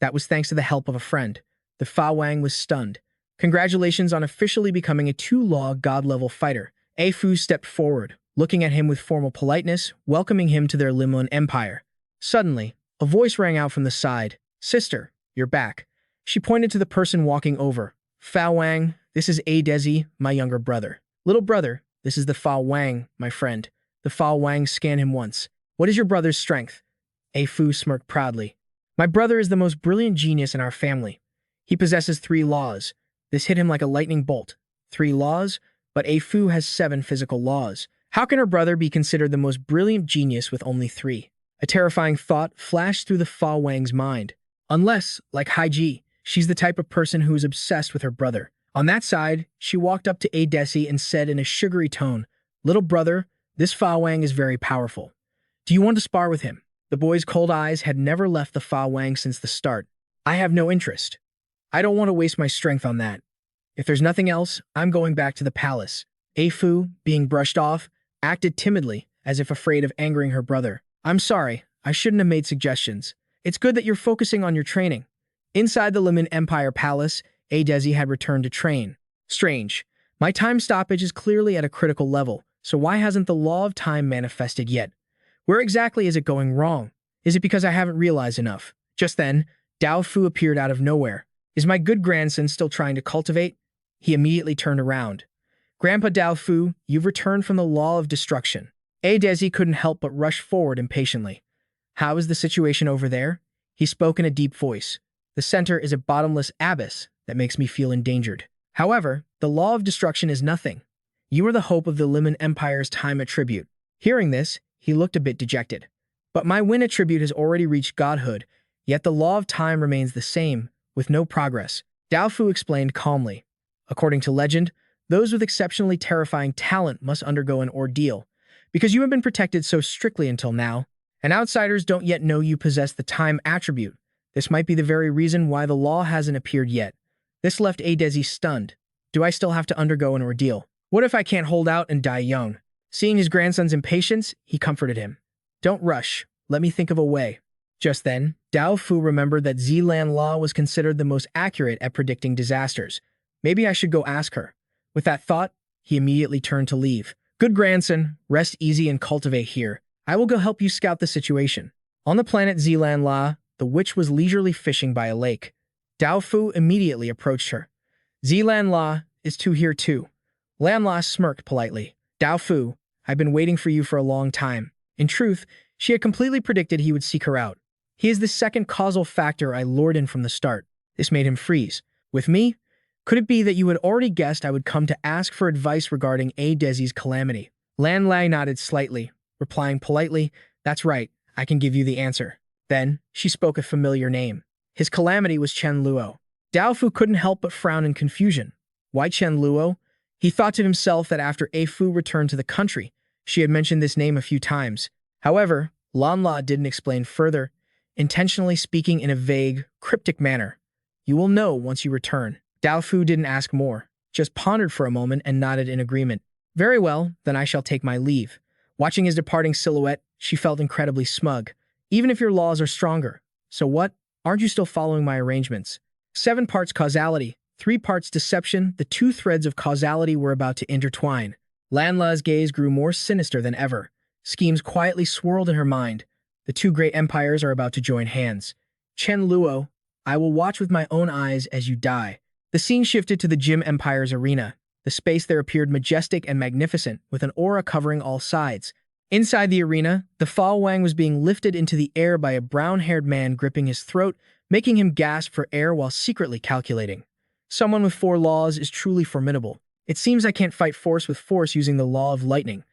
That was thanks to the help of a friend. The Fa Wang was stunned. Congratulations on officially becoming a 2-law god-level fighter. A Fu stepped forward, looking at him with formal politeness, welcoming him to their Limon Empire. Suddenly, a voice rang out from the side. "Sister, you're back." She pointed to the person walking over. "Fa Wang, this is A Desi, my younger brother." "Little brother, this is the Fa Wang, my friend." The Fa Wang scanned him once. "What is your brother's strength?" A Fu smirked proudly. "My brother is the most brilliant genius in our family. He possesses 3 laws." This hit him like a lightning bolt. 3 laws? But A Fu has 7 physical laws. How can her brother be considered the most brilliant genius with only 3? A terrifying thought flashed through the Fa Wang's mind. Unless, like Haiji, she's the type of person who is obsessed with her brother. On that side, she walked up to A Desi and said in a sugary tone, "Little brother, this Fa Wang is very powerful. Do you want to spar with him?" The boy's cold eyes had never left the Fa Wang since the start. "I have no interest. I don't want to waste my strength on that. If there's nothing else, I'm going back to the palace." A Fu, being brushed off, acted timidly, as if afraid of angering her brother. "I'm sorry, I shouldn't have made suggestions. It's good that you're focusing on your training." Inside the Lemon Empire Palace, A Desi had returned to train. "Strange. My time stoppage is clearly at a critical level, so why hasn't the law of time manifested yet? Where exactly is it going wrong? Is it because I haven't realized enough?" Just then, Dao Fu appeared out of nowhere. "Is my good grandson still trying to cultivate?" He immediately turned around. "Grandpa Dao Fu, you've returned from the law of destruction." A Desi couldn't help but rush forward impatiently. "How is the situation over there?" He spoke in a deep voice. "The center is a bottomless abyss that makes me feel endangered. However, the law of destruction is nothing. You are the hope of the Lemon Empire's time attribute." Hearing this, he looked a bit dejected. "But my win attribute has already reached godhood, yet the law of time remains the same, with no progress." Dao Fu explained calmly. "According to legend, those with exceptionally terrifying talent must undergo an ordeal. Because you have been protected so strictly until now, and outsiders don't yet know you possess the time attribute. This might be the very reason why the law hasn't appeared yet." This left A Desi stunned. "Do I still have to undergo an ordeal? What if I can't hold out and die young?" Seeing his grandson's impatience, he comforted him. "Don't rush. Let me think of a way." Just then, Dao Fu remembered that Zilan Law was considered the most accurate at predicting disasters. Maybe I should go ask her. With that thought, he immediately turned to leave. "Good grandson, rest easy and cultivate here. I will go help you scout the situation." On the planet Zilan La, the witch was leisurely fishing by a lake. Dao Fu immediately approached her. "Zilan La is here too." Lan La smirked politely. "Dao Fu, I've been waiting for you for a long time." In truth, she had completely predicted he would seek her out. He is the second causal factor I lured in from the start. This made him freeze. "With me? Could it be that you had already guessed I would come to ask for advice regarding A Desi's calamity?" Lan Lai nodded slightly, replying politely, "That's right, I can give you the answer." Then, she spoke a familiar name. His calamity was Chen Luo. Dao Fu couldn't help but frown in confusion. Why Chen Luo? He thought to himself that after A Fu returned to the country, she had mentioned this name a few times. However, Lan La didn't explain further, intentionally speaking in a vague, cryptic manner. "You will know once you return." Dao Fu didn't ask more, just pondered for a moment and nodded in agreement. "Very well, then I shall take my leave." Watching his departing silhouette, she felt incredibly smug. "Even if your laws are stronger. So what? Aren't you still following my arrangements? 7 parts causality, 3 parts deception, the 2 threads of causality were about to intertwine." Lan La's gaze grew more sinister than ever. Schemes quietly swirled in her mind. The 2 great empires are about to join hands. "Chen Luo, I will watch with my own eyes as you die." The scene shifted to the Jim Empire's arena. The space there appeared majestic and magnificent, with an aura covering all sides. Inside the arena, the Fa Wang was being lifted into the air by a brown-haired man gripping his throat, making him gasp for air while secretly calculating. Someone with 4 laws is truly formidable. It seems I can't fight force with force using the law of lightning.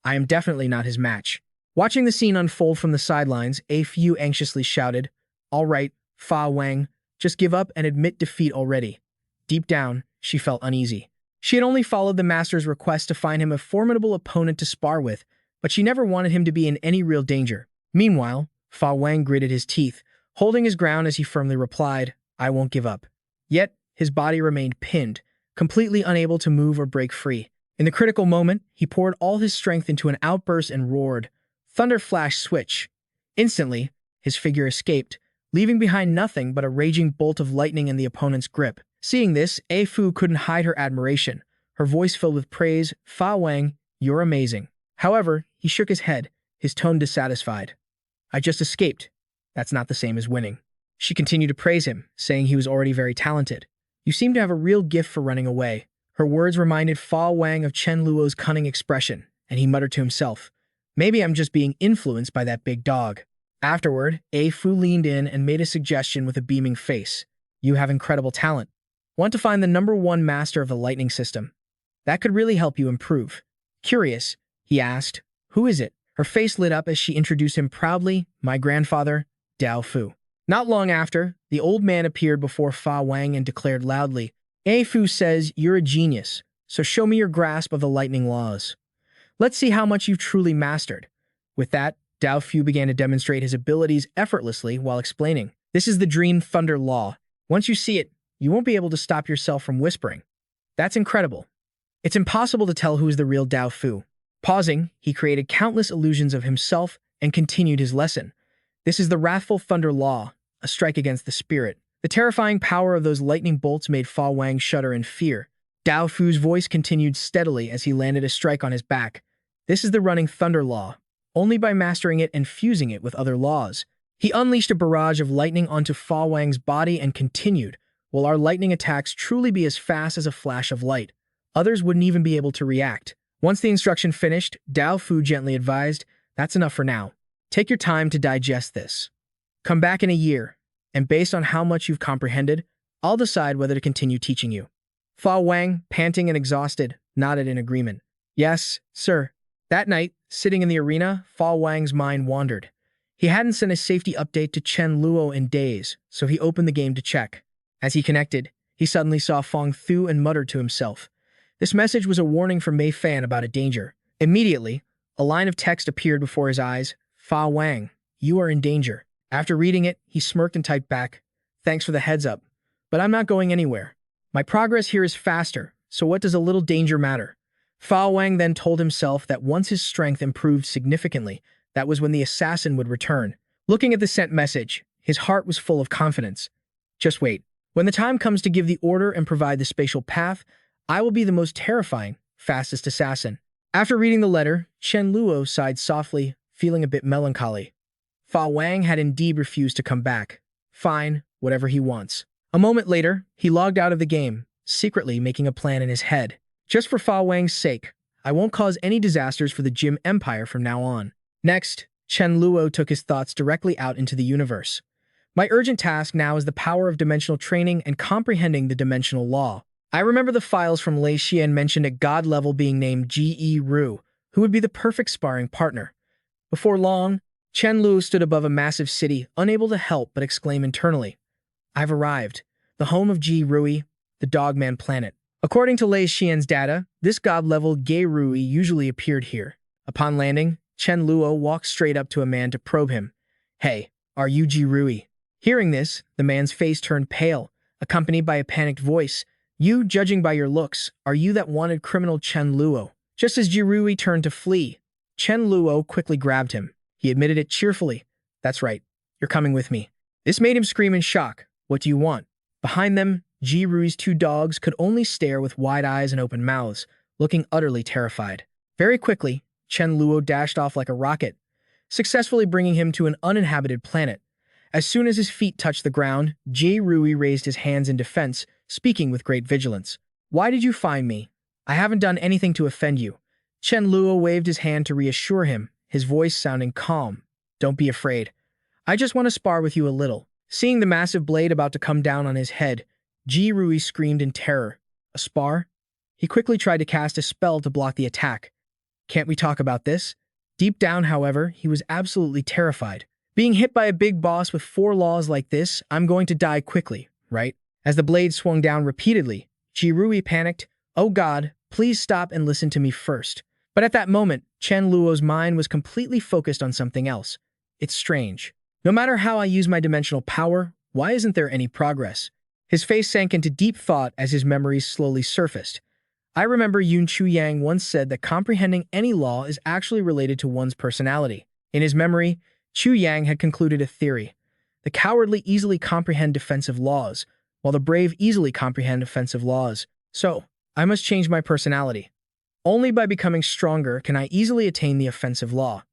I am definitely not his match. Watching the scene unfold from the sidelines, A Fu anxiously shouted, "All right, Fa Wang, just give up and admit defeat already." Deep down, she felt uneasy. She had only followed the master's request to find him a formidable opponent to spar with, but she never wanted him to be in any real danger. Meanwhile, Fa Wang gritted his teeth, holding his ground as he firmly replied, "I won't give up." Yet, his body remained pinned, completely unable to move or break free. In the critical moment, he poured all his strength into an outburst and roared, "Thunder Flash Switch!" Instantly, his figure escaped, leaving behind nothing but a raging bolt of lightning in the opponent's grip. Seeing this, A Fu couldn't hide her admiration. her voice filled with praise. "Fa Wang, you're amazing." However, he shook his head, his tone dissatisfied. "I just escaped. That's not the same as winning." She continued to praise him, saying he was already very talented. "You seem to have a real gift for running away." Her words reminded Fa Wang of Chen Luo's cunning expression, and he muttered to himself, "Maybe I'm just being influenced by that big dog." Afterward, A Fu leaned in and made a suggestion with a beaming face. "You have incredible talent. Want to find the #1 master of the lightning system? That could really help you improve." Curious, he asked, "Who is it?" Her face lit up as she introduced him proudly, "My grandfather, Dao Fu." Not long after, the old man appeared before Fa Wang and declared loudly, "A Fu says you're a genius, so show me your grasp of the lightning laws. Let's see how much you've truly mastered." With that, Dao Fu began to demonstrate his abilities effortlessly while explaining, "This is the Dream Thunder Law. Once you see it, you won't be able to stop yourself from whispering. That's incredible. It's impossible to tell who is the real Dao Fu." Pausing, he created countless illusions of himself and continued his lesson. "This is the Wrathful Thunder Law, a strike against the spirit." The terrifying power of those lightning bolts made Fa Wang shudder in fear. Dao Fu's voice continued steadily as he landed a strike on his back. "This is the Running Thunder Law. Only by mastering it and fusing it with other laws." He unleashed a barrage of lightning onto Fa Wang's body and continued, "Will our lightning attacks truly be as fast as a flash of light? Others wouldn't even be able to react." Once the instruction finished, Dao Fu gently advised, "That's enough for now. Take your time to digest this. Come back in a year, and based on how much you've comprehended, I'll decide whether to continue teaching you." Fa Wang, panting and exhausted, nodded in agreement. "Yes, sir." That night, sitting in the arena, Fa Wang's mind wandered. He hadn't sent a safety update to Chen Luo in days, so he opened the game to check. As he connected, he suddenly saw Feng Thu and muttered to himself. This message was a warning from Mei Fan about a danger. Immediately, a line of text appeared before his eyes. "Fa Wang, you are in danger." After reading it, he smirked and typed back, "Thanks for the heads up, but I'm not going anywhere. My progress here is faster, so what does a little danger matter?" Fa Wang then told himself that once his strength improved significantly, that was when the assassin would return. Looking at the sent message, his heart was full of confidence. "Just wait. When the time comes to give the order and provide the spatial path, I will be the most terrifying, fastest assassin." After reading the letter, Chen Luo sighed softly, feeling a bit melancholy. Fa Wang had indeed refused to come back. Fine, whatever he wants. A moment later, he logged out of the game, secretly making a plan in his head. "Just for Fa Wang's sake, I won't cause any disasters for the Jim Empire from now on." Next, Chen Luo took his thoughts directly out into the universe. "My urgent task now is the power of dimensional training and comprehending the dimensional law. I remember the files from Lei Xian mentioned a god level being named Ge Ru, who would be the perfect sparring partner." Before long, Chen Luo stood above a massive city, unable to help but exclaim internally, "I've arrived. The home of Ge Rui, the Dogman planet." According to Lei Xian's data, this god-level Ge Rui usually appeared here. Upon landing, Chen Luo walked straight up to a man to probe him. "Hey, are you Ge Rui?" Hearing this, the man's face turned pale, accompanied by a panicked voice. "You, judging by your looks, are you that wanted criminal Chen Luo?" Just as Ge Rui turned to flee, Chen Luo quickly grabbed him. He admitted it cheerfully. "That's right. You're coming with me." This made him scream in shock. "What do you want?" Behind them, Ge Rui's 2 dogs could only stare with wide eyes and open mouths, looking utterly terrified. Very quickly, Chen Luo dashed off like a rocket, successfully bringing him to an uninhabited planet. As soon as his feet touched the ground, Ge Rui raised his hands in defense, speaking with great vigilance. "Why did you find me? I haven't done anything to offend you." Chen Luo waved his hand to reassure him, his voice sounding calm. "Don't be afraid. I just want to spar with you a little." Seeing the massive blade about to come down on his head, Ge Rui screamed in terror. "A spar?" He quickly tried to cast a spell to block the attack. "Can't we talk about this?" Deep down, however, he was absolutely terrified. Being hit by a big boss with 4 laws like this, I'm going to die quickly, right? As the blade swung down repeatedly, Ge Rui panicked. "Oh God, please stop and listen to me first." But at that moment, Chen Luo's mind was completely focused on something else. It's strange. No matter how I use my dimensional power, why isn't there any progress? His face sank into deep thought as his memories slowly surfaced. I remember Yun Chu Yang once said that comprehending any law is actually related to one's personality. In his memory, Chu Yang had concluded a theory. The cowardly easily comprehend defensive laws, while the brave easily comprehend offensive laws. So, I must change my personality. Only by becoming stronger can I easily attain the offensive law.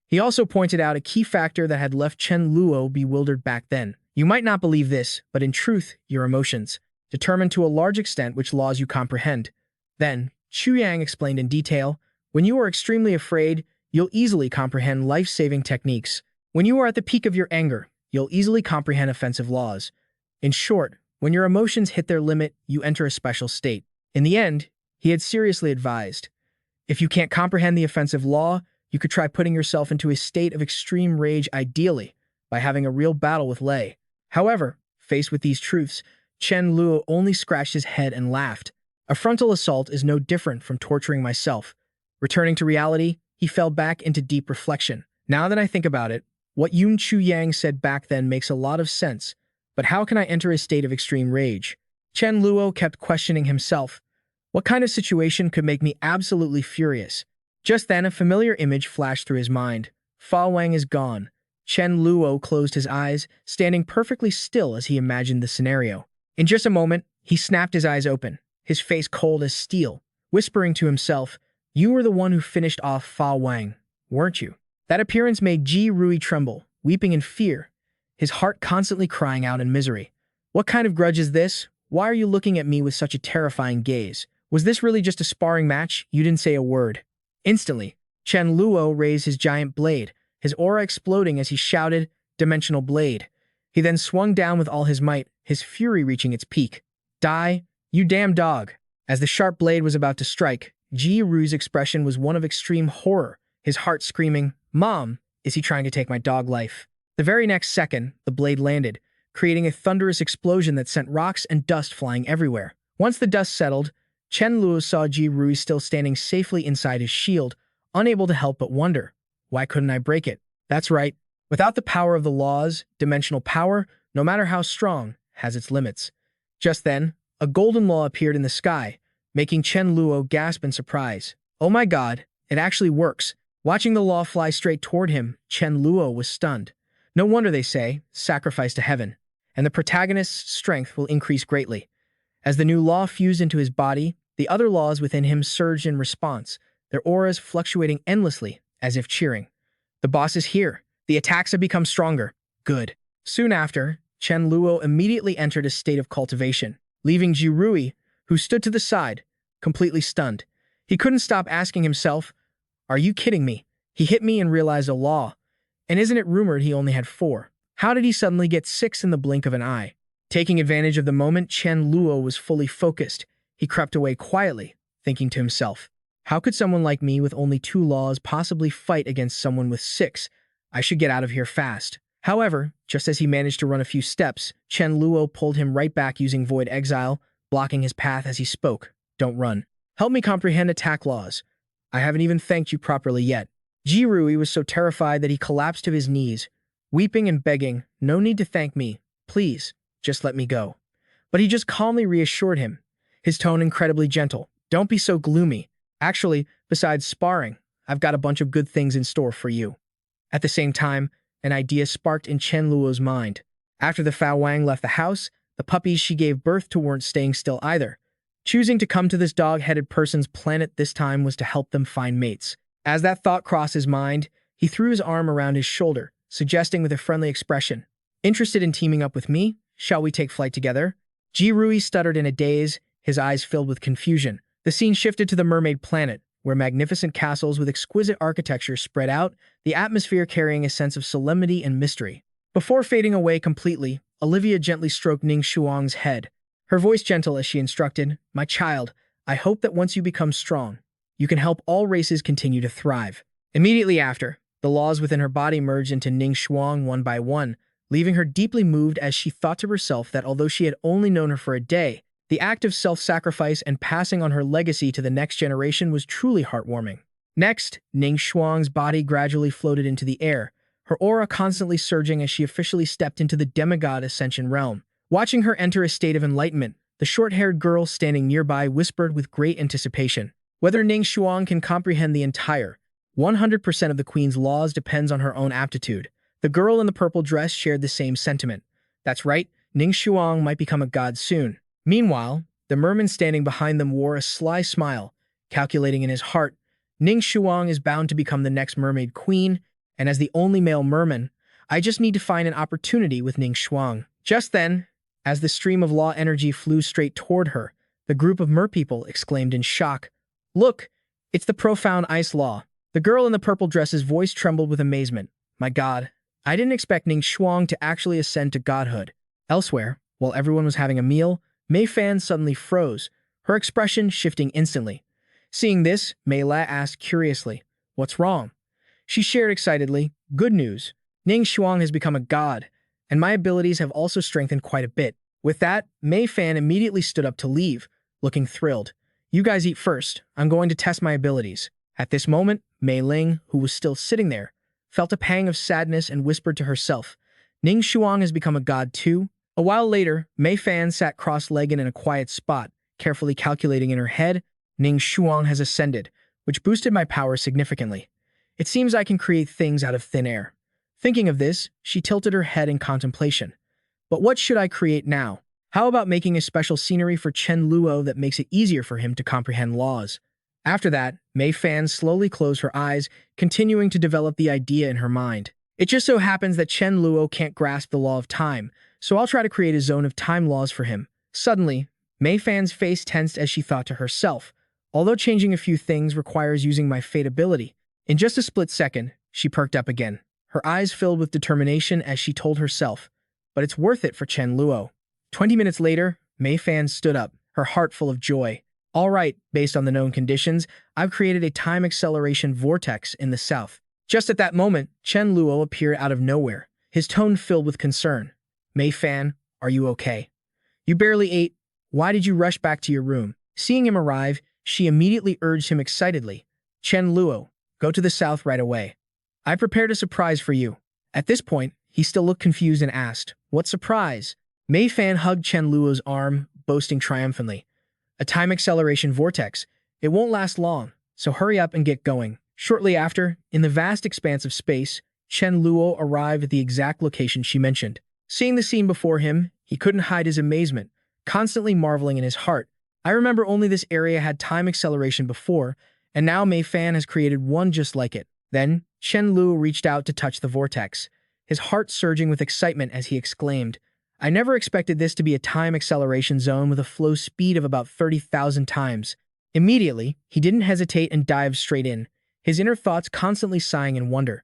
He also pointed out a key factor that had left Chen Luo bewildered back then. You might not believe this, but in truth, your emotions determine to a large extent which laws you comprehend. Then, Chu Yang explained in detail, when you are extremely afraid, you'll easily comprehend life-saving techniques. When you are at the peak of your anger, you'll easily comprehend offensive laws. In short, when your emotions hit their limit, you enter a special state. In the end, he had seriously advised, if you can't comprehend the offensive law, you could try putting yourself into a state of extreme rage ideally by having a real battle with Lei. However, faced with these truths, Chen Luo only scratched his head and laughed. A frontal assault is no different from torturing myself. Returning to reality, he fell back into deep reflection. Now that I think about it, what Yun Chu Yang said back then makes a lot of sense. But how can I enter a state of extreme rage? Chen Luo kept questioning himself. What kind of situation could make me absolutely furious? Just then, a familiar image flashed through his mind. Fa Wang is gone. Chen Luo closed his eyes, standing perfectly still as he imagined the scenario. In just a moment, he snapped his eyes open, his face cold as steel, whispering to himself, "You were the one who finished off Fa Wang, weren't you?" That appearance made Ji Rui tremble, weeping in fear, his heart constantly crying out in misery. What kind of grudge is this? Why are you looking at me with such a terrifying gaze? Was this really just a sparring match? You didn't say a word. Instantly, Chen Luo raised his giant blade, his aura exploding as he shouted, "Dimensional blade." He then swung down with all his might, his fury reaching its peak. "Die, you damn dog!" As the sharp blade was about to strike, Ji Rui's expression was one of extreme horror, his heart screaming, "Mom, is he trying to take my dog life?" The very next second, the blade landed, creating a thunderous explosion that sent rocks and dust flying everywhere. Once the dust settled, Chen Luo saw Ji Rui still standing safely inside his shield, unable to help but wonder, why couldn't I break it? That's right. Without the power of the laws, dimensional power, no matter how strong, has its limits. Just then, a golden law appeared in the sky, making Chen Luo gasp in surprise. Oh my god, it actually works. Watching the law fly straight toward him, Chen Luo was stunned. No wonder they say, sacrifice to heaven, and the protagonist's strength will increase greatly. As the new law fused into his body, the other laws within him surged in response, their auras fluctuating endlessly, as if cheering. The boss is here. The attacks have become stronger. Good. Soon after, Chen Luo immediately entered a state of cultivation, leaving Ji Rui, who stood to the side, completely stunned. He couldn't stop asking himself, "Are you kidding me? He hit me and realized a law. And isn't it rumored he only had 4? How did he suddenly get 6 in the blink of an eye?" Taking advantage of the moment, Chen Luo was fully focused. He crept away quietly, thinking to himself, how could someone like me with only 2 laws possibly fight against someone with 6? I should get out of here fast. However, just as he managed to run a few steps, Chen Luo pulled him right back using Void Exile, blocking his path as he spoke. "Don't run. Help me comprehend attack laws. I haven't even thanked you properly yet." Ji Rui was so terrified that he collapsed to his knees, weeping and begging, "No need to thank me. Please, just let me go." But he just calmly reassured him, his tone incredibly gentle. "Don't be so gloomy. Actually, besides sparring, I've got a bunch of good things in store for you." At the same time, an idea sparked in Chen Luo's mind. After the Fa Wang left the house, the puppies she gave birth to weren't staying still either. Choosing to come to this dog-headed person's planet this time was to help them find mates. As that thought crossed his mind, he threw his arm around his shoulder, suggesting with a friendly expression, "Interested in teaming up with me? Shall we take flight together?" Ji Rui stuttered in a daze, his eyes filled with confusion. The scene shifted to the mermaid planet, where magnificent castles with exquisite architecture spread out, the atmosphere carrying a sense of solemnity and mystery. Before fading away completely, Olivia gently stroked Ning Shuang's head, her voice gentle as she instructed, "My child, I hope that once you become strong, you can help all races continue to thrive." Immediately after, the laws within her body merged into Ning Shuang one by one, leaving her deeply moved as she thought to herself that although she had only known her for a day, the act of self-sacrifice and passing on her legacy to the next generation was truly heartwarming. Next, Ning Shuang's body gradually floated into the air, her aura constantly surging as she officially stepped into the demigod ascension realm. Watching her enter a state of enlightenment, the short-haired girl standing nearby whispered with great anticipation. Whether Ning Shuang can comprehend the entire 100% of the Queen's laws depends on her own aptitude. The girl in the purple dress shared the same sentiment. That's right, Ning Shuang might become a god soon. Meanwhile, The merman standing behind them wore a sly smile, calculating in his heart, Ning Shuang is bound to become the next mermaid queen, and as the only male merman, I just need to find an opportunity with Ning Shuang. Just then, as the stream of law energy flew straight toward her, the group of merpeople exclaimed in shock, "Look, it's the profound ice law." The girl in the purple dress's voice trembled with amazement. My God, I didn't expect Ning Shuang to actually ascend to godhood. Elsewhere, while everyone was having a meal, Mei Fan suddenly froze, her expression shifting instantly. Seeing this, Mei La asked curiously, "What's wrong?" She shared excitedly, "Good news. Ning Shuang has become a god, and my abilities have also strengthened quite a bit." With that, Mei Fan immediately stood up to leave, looking thrilled. "You guys eat first. I'm going to test my abilities." At this moment, Mei Ling, who was still sitting there, felt a pang of sadness and whispered to herself, "Ning Shuang has become a god too?" A while later, Mei Fan sat cross-legged in a quiet spot, carefully calculating in her head, "Ning Shuang has ascended, which boosted my power significantly. It seems I can create things out of thin air." Thinking of this, she tilted her head in contemplation. But what should I create now? How about making a special scenery for Chen Luo that makes it easier for him to comprehend laws? After that, Mei Fan slowly closed her eyes, continuing to develop the idea in her mind. It just so happens that Chen Luo can't grasp the law of time, so I'll try to create a zone of time laws for him. Suddenly, Mei Fan's face tensed as she thought to herself, although changing a few things requires using my fate ability. In just a split second, she perked up again. Her eyes filled with determination as she told herself, "But it's worth it for Chen Luo." 20 minutes later, Mei Fan stood up, her heart full of joy. "All right, based on the known conditions, I've created a time acceleration vortex in the south." Just at that moment, Chen Luo appeared out of nowhere, his tone filled with concern. "Mei Fan, are you okay? You barely ate. Why did you rush back to your room?" Seeing him arrive, she immediately urged him excitedly, "Chen Luo, go to the south right away. I prepared a surprise for you." At this point, he still looked confused and asked, "What surprise?" Mei Fan hugged Chen Luo's arm, boasting triumphantly, "A time acceleration vortex. It won't last long, so hurry up and get going." Shortly after, in the vast expanse of space, Chen Luo arrived at the exact location she mentioned. Seeing the scene before him, he couldn't hide his amazement, constantly marveling in his heart. "I remember only this area had time acceleration before, and now Mei Fan has created one just like it." Then, Chen Luo reached out to touch the vortex, his heart surging with excitement as he exclaimed, "I never expected this to be a time acceleration zone with a flow speed of about 30,000 times." Immediately, he didn't hesitate and dived straight in, his inner thoughts constantly sighing in wonder.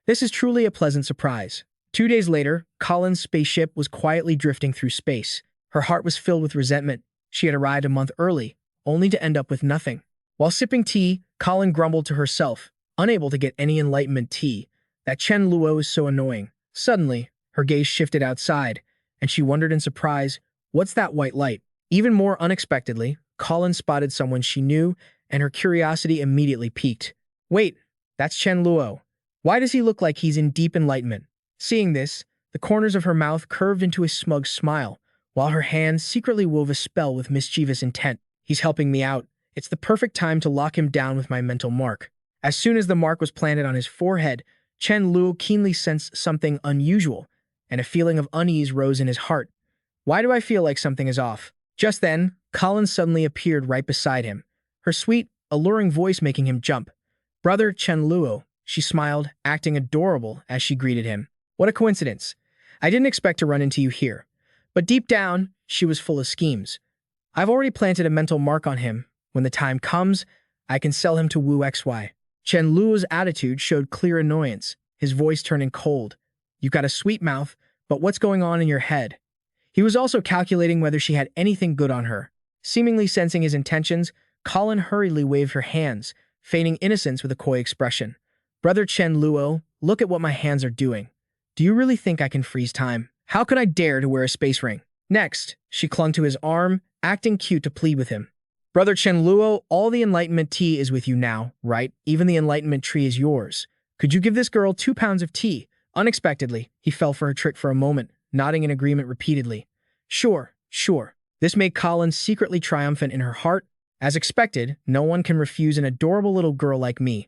This is truly a pleasant surprise. 2 days later, Colin's spaceship was quietly drifting through space. Her heart was filled with resentment. She had arrived a month early, only to end up with nothing. While sipping tea, Colin grumbled to herself, unable to get any enlightenment tea, that Chen Luo is so annoying. Suddenly, her gaze shifted outside, and she wondered in surprise, "What's that white light?" Even more unexpectedly, Colin spotted someone she knew, and her curiosity immediately piqued. "Wait, that's Chen Luo. Why does he look like he's in deep enlightenment?" Seeing this, the corners of her mouth curved into a smug smile, while her hand secretly wove a spell with mischievous intent. "He's helping me out. It's the perfect time to lock him down with my mental mark." As soon as the mark was planted on his forehead, Chen Luo keenly sensed something unusual, and a feeling of unease rose in his heart. "Why do I feel like something is off?" Just then, Colin suddenly appeared right beside him, her sweet, alluring voice making him jump. "Brother Chen Luo," she smiled, acting adorable as she greeted him. "What a coincidence. I didn't expect to run into you here." But deep down, she was full of schemes. "I've already planted a mental mark on him. When the time comes, I can sell him to Wu XY." Chen Luo's attitude showed clear annoyance, his voice turning cold. "You've got a sweet mouth, but what's going on in your head?" He was also calculating whether she had anything good on her. Seemingly sensing his intentions, Colin hurriedly waved her hands, feigning innocence with a coy expression. "Brother Chen Luo, look at what my hands are doing. Do you really think I can freeze time? How could I dare to wear a space ring?" Next, she clung to his arm, acting cute to plead with him. "Brother Chen Luo, all the enlightenment tea is with you now, right? Even the enlightenment tree is yours. Could you give this girl 2 pounds of tea?" Unexpectedly, he fell for her trick for a moment, nodding in agreement repeatedly. "Sure, sure." This made Colin secretly triumphant in her heart. As expected, no one can refuse an adorable little girl like me.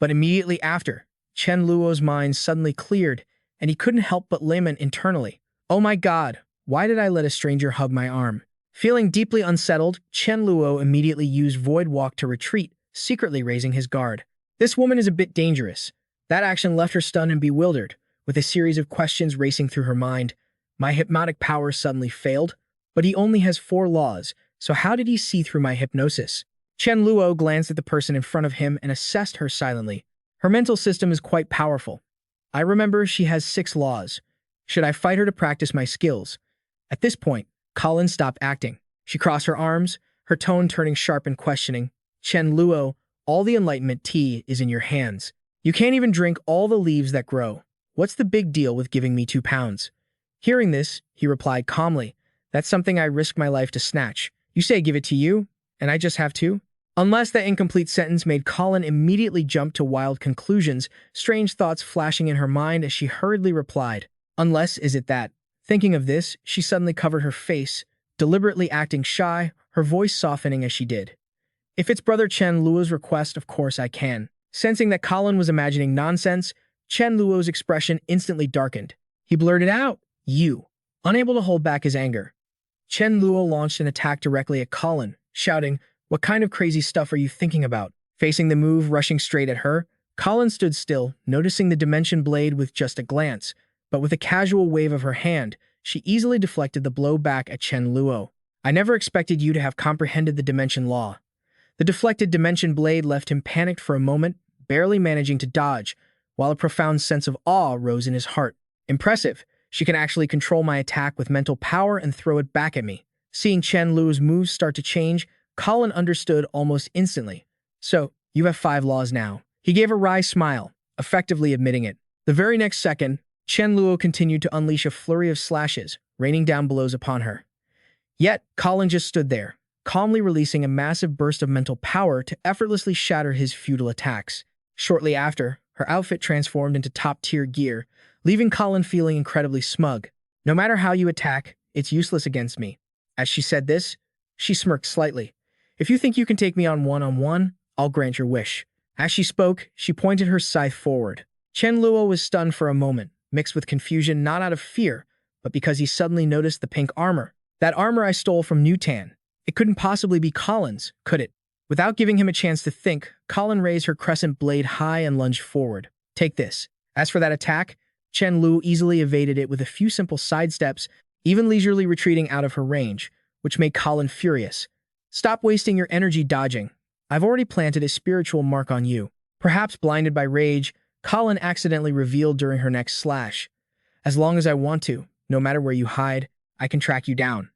But immediately after, Chen Luo's mind suddenly cleared, and he couldn't help but lament internally. "Oh my God, why did I let a stranger hug my arm?" Feeling deeply unsettled, Chen Luo immediately used Void Walk to retreat, secretly raising his guard. This woman is a bit dangerous. That action left her stunned and bewildered, with a series of questions racing through her mind. My hypnotic power suddenly failed, but he only has 4 laws, so how did he see through my hypnosis? Chen Luo glanced at the person in front of him and assessed her silently. Her mental system is quite powerful. I remember she has 6 laws. Should I fight her to practice my skills? At this point, Colin stopped acting. She crossed her arms, her tone turning sharp and questioning. Chen Luo, all the enlightenment tea is in your hands. You can't even drink all the leaves that grow. What's the big deal with giving me 2 pounds? Hearing this, he replied calmly, that's something I risk my life to snatch. You say give it to you, and I just have 2? Unless that incomplete sentence made Colin immediately jump to wild conclusions, strange thoughts flashing in her mind as she hurriedly replied, unless is it that? Thinking of this, she suddenly covered her face, deliberately acting shy, her voice softening as she did. If it's Brother Chen Luo's request, of course I can. Sensing that Colin was imagining nonsense, Chen Luo's expression instantly darkened. He blurted out, you. Unable to hold back his anger, Chen Luo launched an attack directly at Colin, shouting, what kind of crazy stuff are you thinking about? Facing the move rushing straight at her, Colin stood still, noticing the dimension blade with just a glance, but with a casual wave of her hand, she easily deflected the blow back at Chen Luo. I never expected you to have comprehended the dimension law. The deflected dimension blade left him panicked for a moment, barely managing to dodge, while a profound sense of awe rose in his heart. Impressive. She can actually control my attack with mental power and throw it back at me. Seeing Chen Luo's moves start to change, Colin understood almost instantly. So, you have 5 laws now. He gave a wry smile, effectively admitting it. The very next second, Chen Luo continued to unleash a flurry of slashes, raining down blows upon her. Yet, Colin just stood there, calmly releasing a massive burst of mental power to effortlessly shatter his futile attacks. Shortly after, her outfit transformed into top-tier gear, leaving Colin feeling incredibly smug. No matter how you attack, it's useless against me. As she said this, she smirked slightly. If you think you can take me on one-on-one, I'll grant your wish. As she spoke, she pointed her scythe forward. Chen Luo was stunned for a moment, mixed with confusion not out of fear, but because he suddenly noticed the pink armor. That armor I stole from Newtan. It couldn't possibly be Colin's, could it? Without giving him a chance to think, Colin raised her crescent blade high and lunged forward. Take this. As for that attack, Chen Luo easily evaded it with a few simple sidesteps, even leisurely retreating out of her range, which made Colin furious. Stop wasting your energy dodging. I've already planted a spiritual mark on you. Perhaps blinded by rage, Colin accidentally revealed during her next slash. As long as I want to, no matter where you hide, I can track you down.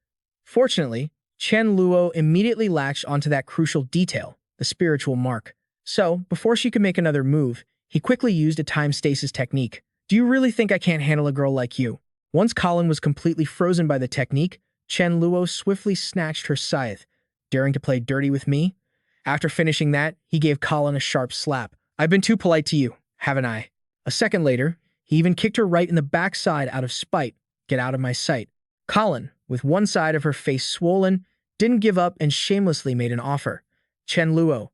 Fortunately, Chen Luo immediately latched onto that crucial detail, the spiritual mark. So, before she could make another move, he quickly used a time stasis technique. Do you really think I can't handle a girl like you? Once Colin was completely frozen by the technique, Chen Luo swiftly snatched her scythe, daring to play dirty with me. After finishing that, he gave Colin a sharp slap. I've been too polite to you, haven't I? A second later, he even kicked her right in the backside out of spite. Get out of my sight. Colin, with one side of her face swollen, didn't give up and shamelessly made an offer. Chen Luo,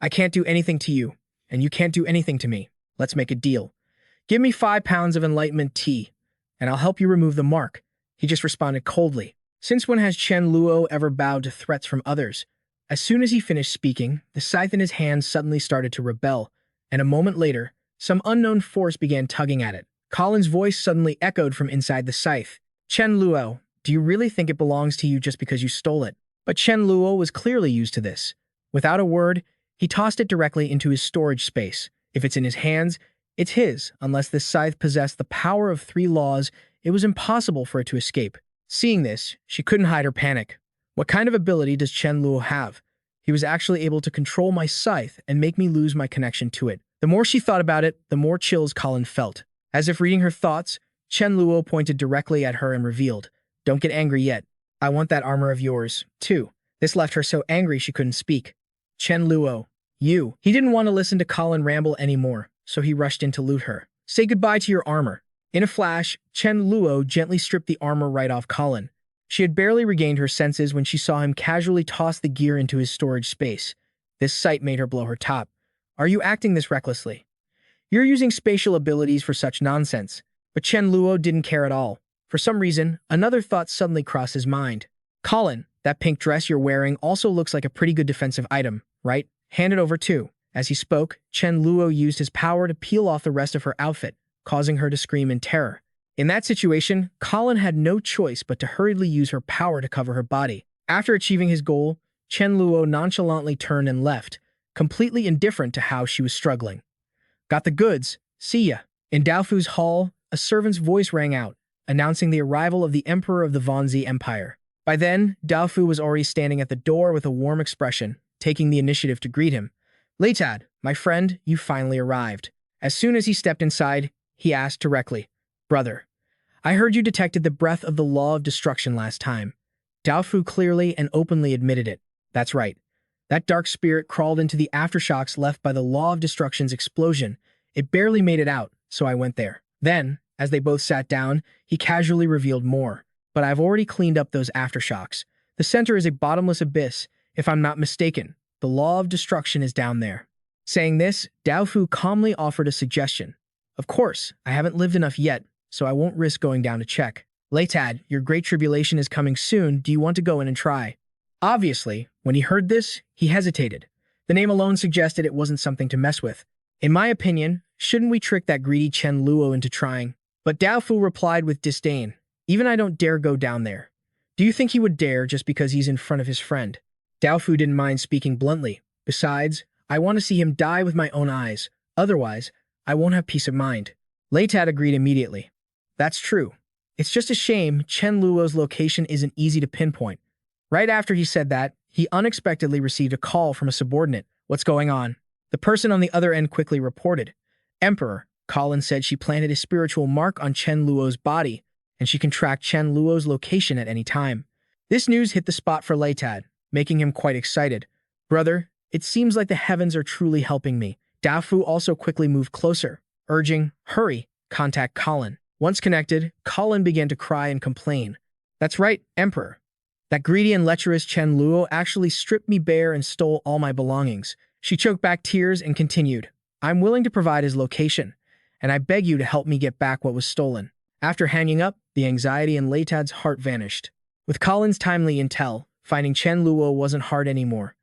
I can't do anything to you, and you can't do anything to me. Let's make a deal. Give me 5 pounds of enlightenment tea, and I'll help you remove the mark. He just responded coldly. Since when has Chen Luo ever bowed to threats from others? As soon as he finished speaking, the scythe in his hand suddenly started to rebel, and a moment later, some unknown force began tugging at it. Colin's voice suddenly echoed from inside the scythe. Chen Luo, do you really think it belongs to you just because you stole it? But Chen Luo was clearly used to this. Without a word, he tossed it directly into his storage space. If it's in his hands, it's his. Unless this scythe possessed the power of 3 laws, it was impossible for it to escape. Seeing this, she couldn't hide her panic. What kind of ability does Chen Luo have? He was actually able to control my scythe and make me lose my connection to it. The more she thought about it, the more chills Colin felt. As if reading her thoughts, Chen Luo pointed directly at her and revealed, don't get angry yet. I want that armor of yours, too. This left her so angry she couldn't speak. Chen Luo, you. He didn't want to listen to Colin ramble anymore, so he rushed in to loot her. Say goodbye to your armor. In a flash, Chen Luo gently stripped the armor right off Colin. She had barely regained her senses when she saw him casually toss the gear into his storage space. This sight made her blow her top. Are you acting this recklessly? You're using spatial abilities for such nonsense. But Chen Luo didn't care at all. For some reason, another thought suddenly crossed his mind. Colin, that pink dress you're wearing also looks like a pretty good defensive item, right? Hand it over too." As he spoke, Chen Luo used his power to peel off the rest of her outfit, causing her to scream in terror. In that situation, Colin had no choice but to hurriedly use her power to cover her body. After achieving his goal, Chen Luo nonchalantly turned and left, completely indifferent to how she was struggling. "Got the goods. See ya." In Daofu's hall, a servant's voice rang out, announcing the arrival of the Emperor of the Vonzi Empire. By then, Daofu was already standing at the door with a warm expression, taking the initiative to greet him. "Leitad, my friend, you finally arrived." As soon as he stepped inside, he asked directly, "Brother, I heard you detected the breath of the law of destruction last time." Daofu clearly and openly admitted it. "That's right. That dark spirit crawled into the aftershocks left by the law of destruction's explosion. It barely made it out, so I went there." Then, as they both sat down, he casually revealed more. "But I've already cleaned up those aftershocks. The center is a bottomless abyss, if I'm not mistaken. The law of destruction is down there." Saying this, Daofu calmly offered a suggestion. "Of course, I haven't lived enough yet, so I won't risk going down to check." "Leitad, your great tribulation is coming soon. Do you want to go in and try?" Obviously, when he heard this, he hesitated. The name alone suggested it wasn't something to mess with. "In my opinion, shouldn't we trick that greedy Chen Luo into trying?" But Daofu replied with disdain, "Even I don't dare go down there. Do you think he would dare just because he's in front of his friend?" Daofu didn't mind speaking bluntly. "Besides, I want to see him die with my own eyes. Otherwise, I won't have peace of mind." Leitad agreed immediately. "That's true. It's just a shame Chen Luo's location isn't easy to pinpoint." Right after he said that, he unexpectedly received a call from a subordinate. "What's going on?" The person on the other end quickly reported. "Emperor, Colin said she planted a spiritual mark on Chen Luo's body, and she can track Chen Luo's location at any time." This news hit the spot for Leitad, making him quite excited. "Brother, it seems like the heavens are truly helping me." Daofu also quickly moved closer, urging, "Hurry, contact Colin." Once connected, Colin began to cry and complain. "That's right, Emperor. That greedy and lecherous Chen Luo actually stripped me bare and stole all my belongings." She choked back tears and continued, "I'm willing to provide his location, and I beg you to help me get back what was stolen." After hanging up, the anxiety in Leitad's heart vanished. With Colin's timely intel, finding Chen Luo wasn't hard anymore.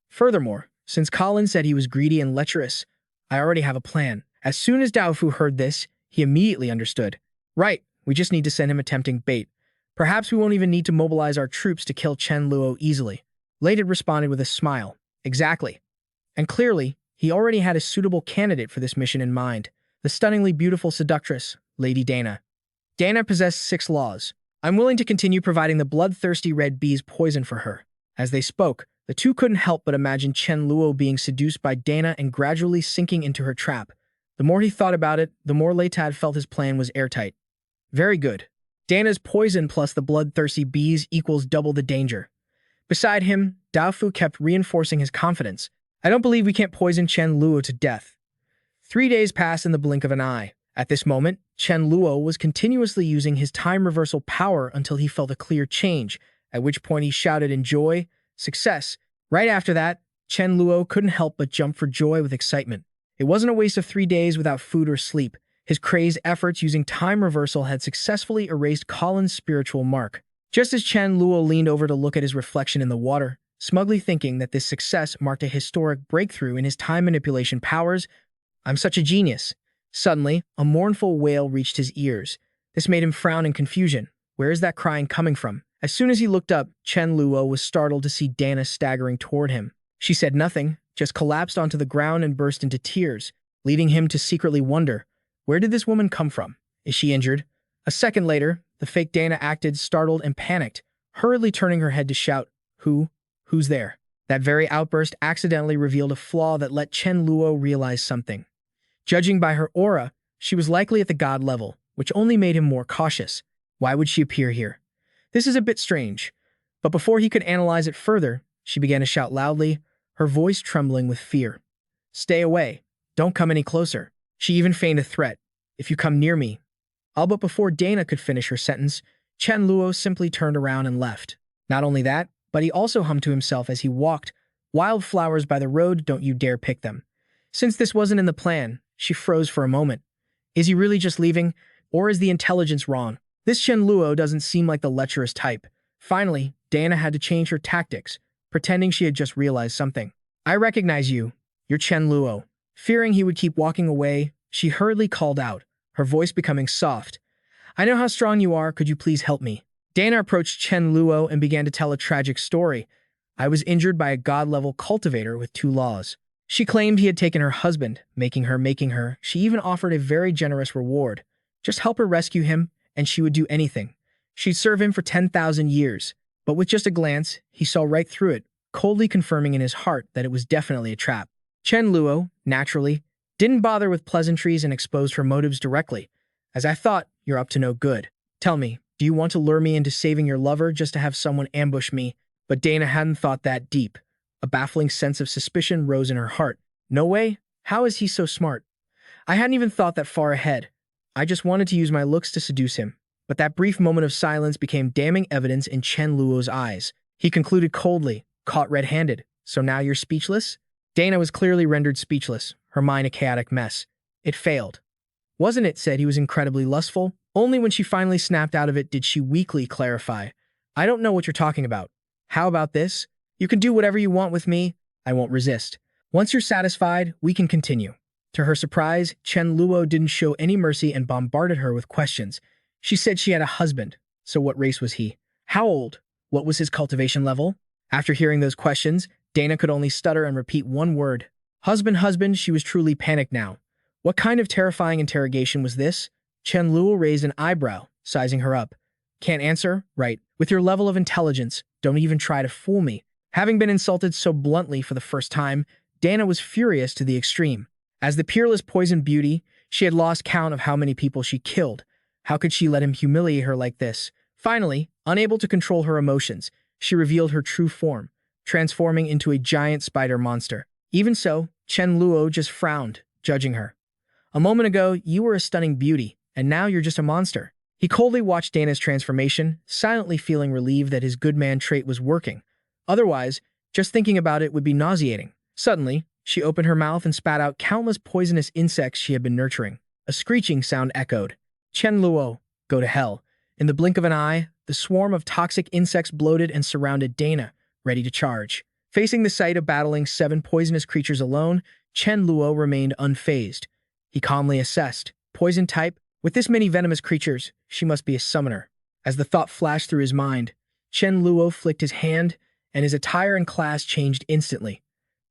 Furthermore, since Colin said he was greedy and lecherous, I already have a plan. As soon as Daofu heard this, he immediately understood. "Right, we just need to send him a tempting bait. Perhaps we won't even need to mobilize our troops to kill Chen Luo easily." Leitad responded with a smile. "Exactly." And clearly, he already had a suitable candidate for this mission in mind. The stunningly beautiful seductress, Lady Dana. Dana possessed 6 laws. "I'm willing to continue providing the bloodthirsty red bees poison for her." As they spoke, the two couldn't help but imagine Chen Luo being seduced by Dana and gradually sinking into her trap. The more he thought about it, the more Leitad felt his plan was airtight. Very good. Dana's poison plus the bloodthirsty bees equals double the danger. Beside him, Daofu kept reinforcing his confidence. "I don't believe we can't poison Chen Luo to death." 3 days passed in the blink of an eye. At this moment, Chen Luo was continuously using his time reversal power until he felt a clear change, at which point he shouted in joy, "Success!" Right after that, Chen Luo couldn't help but jump for joy with excitement. It wasn't a waste of 3 days without food or sleep. His crazed efforts using time reversal had successfully erased Colin's spiritual mark. Just as Chen Luo leaned over to look at his reflection in the water, smugly thinking that this success marked a historic breakthrough in his time manipulation powers, "I'm such a genius." Suddenly, a mournful wail reached his ears. This made him frown in confusion. Where is that crying coming from? As soon as he looked up, Chen Luo was startled to see Dana staggering toward him. She said nothing, just collapsed onto the ground and burst into tears, leading him to secretly wonder, where did this woman come from? Is she injured? A second later, the fake Dana acted startled and panicked, hurriedly turning her head to shout, Who's there?" That very outburst accidentally revealed a flaw that let Chen Luo realize something. Judging by her aura, she was likely at the god level, which only made him more cautious. Why would she appear here? This is a bit strange. But before he could analyze it further, she began to shout loudly, her voice trembling with fear. "Stay away. Don't come any closer." She even feigned a threat. "If you come near me." All but before Dana could finish her sentence, Chen Luo simply turned around and left. Not only that, but he also hummed to himself as he walked, "Wildflowers by the road, don't you dare pick them." Since this wasn't in the plan, she froze for a moment. Is he really just leaving, or is the intelligence wrong? This Chen Luo doesn't seem like the lecherous type. Finally, Dana had to change her tactics, pretending she had just realized something. I recognize you. You're Chen Luo. Fearing he would keep walking away, she hurriedly called out, her voice becoming soft. I know how strong you are. Could you please help me? Dana approached Chen Luo and began to tell a tragic story. I was injured by a god-level cultivator with 2 laws. She claimed he had taken her husband, making her. She even offered a very generous reward. Just help her rescue him, and she would do anything. She'd serve him for 10,000 years. But with just a glance, he saw right through it, coldly confirming in his heart that it was definitely a trap. Chen Luo, naturally, didn't bother with pleasantries and exposed her motives directly. As I thought, you're up to no good. Tell me, do you want to lure me into saving your lover just to have someone ambush me? But Dana hadn't thought that deep. A baffling sense of suspicion rose in her heart. No way? How is he so smart? I hadn't even thought that far ahead. I just wanted to use my looks to seduce him. But that brief moment of silence became damning evidence in Chen Luo's eyes. He concluded coldly, caught red-handed. So now you're speechless? Dana was clearly rendered speechless, her mind a chaotic mess. It failed. Wasn't it said he was incredibly lustful? Only when she finally snapped out of it did she weakly clarify. I don't know what you're talking about. How about this? You can do whatever you want with me. I won't resist. Once you're satisfied, we can continue. To her surprise, Chen Luo didn't show any mercy and bombarded her with questions. She said she had a husband. So what race was he? How old? What was his cultivation level? After hearing those questions, Dana could only stutter and repeat one word. Husband. She was truly panicked now. What kind of terrifying interrogation was this? Chen Luo raised an eyebrow, sizing her up. Can't answer? Right. With your level of intelligence, don't even try to fool me. Having been insulted so bluntly for the first time, Dana was furious to the extreme. As the peerless poison beauty, she had lost count of how many people she killed. How could she let him humiliate her like this? Finally, unable to control her emotions, she revealed her true form, transforming into a giant spider monster. Even so, Chen Luo just frowned, judging her. A moment ago, you were a stunning beauty, and now you're just a monster. He coldly watched Dana's transformation, silently feeling relieved that his good man trait was working. Otherwise, just thinking about it would be nauseating. Suddenly, she opened her mouth and spat out countless poisonous insects she had been nurturing. A screeching sound echoed. Chen Luo, go to hell. In the blink of an eye, the swarm of toxic insects bloated and surrounded Dana, ready to charge. Facing the sight of battling 7 poisonous creatures alone, Chen Luo remained unfazed. He calmly assessed. Poison type? With this many venomous creatures, she must be a summoner. As the thought flashed through his mind, Chen Luo flicked his hand, and his attire and class changed instantly.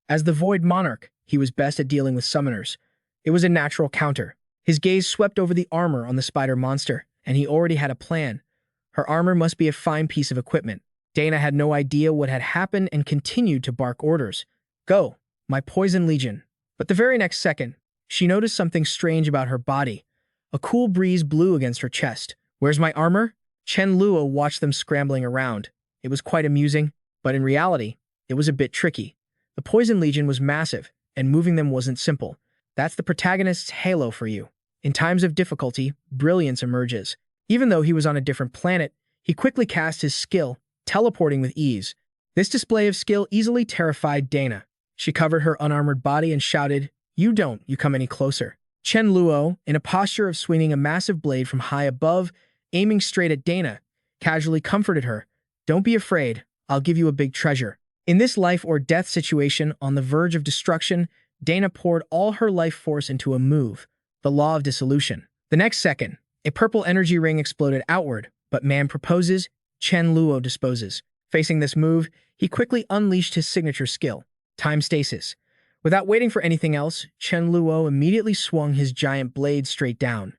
As the Void Monarch, he was best at dealing with summoners. It was a natural counter. His gaze swept over the armor on the spider monster, and he already had a plan. Her armor must be a fine piece of equipment. Dana had no idea what had happened and continued to bark orders. Go, my poison legion. But the very next second, she noticed something strange about her body. A cool breeze blew against her chest. Where's my armor? Chen Luo watched them scrambling around. It was quite amusing, but in reality, it was a bit tricky. The poison legion was massive, and moving them wasn't simple. That's the protagonist's halo for you. In times of difficulty, brilliance emerges. Even though he was on a different planet, he quickly cast his skill, teleporting with ease. This display of skill easily terrified Dana. She covered her unarmored body and shouted, you come any closer. Chen Luo, in a posture of swinging a massive blade from high above, aiming straight at Dana, casually comforted her. Don't be afraid, I'll give you a big treasure. In this life or death situation on the verge of destruction, Dana poured all her life force into a move, the law of dissolution. The next second, a purple energy ring exploded outward, but man proposes, Chen Luo disposes. Facing this move, he quickly unleashed his signature skill, time stasis. Without waiting for anything else, Chen Luo immediately swung his giant blade straight down.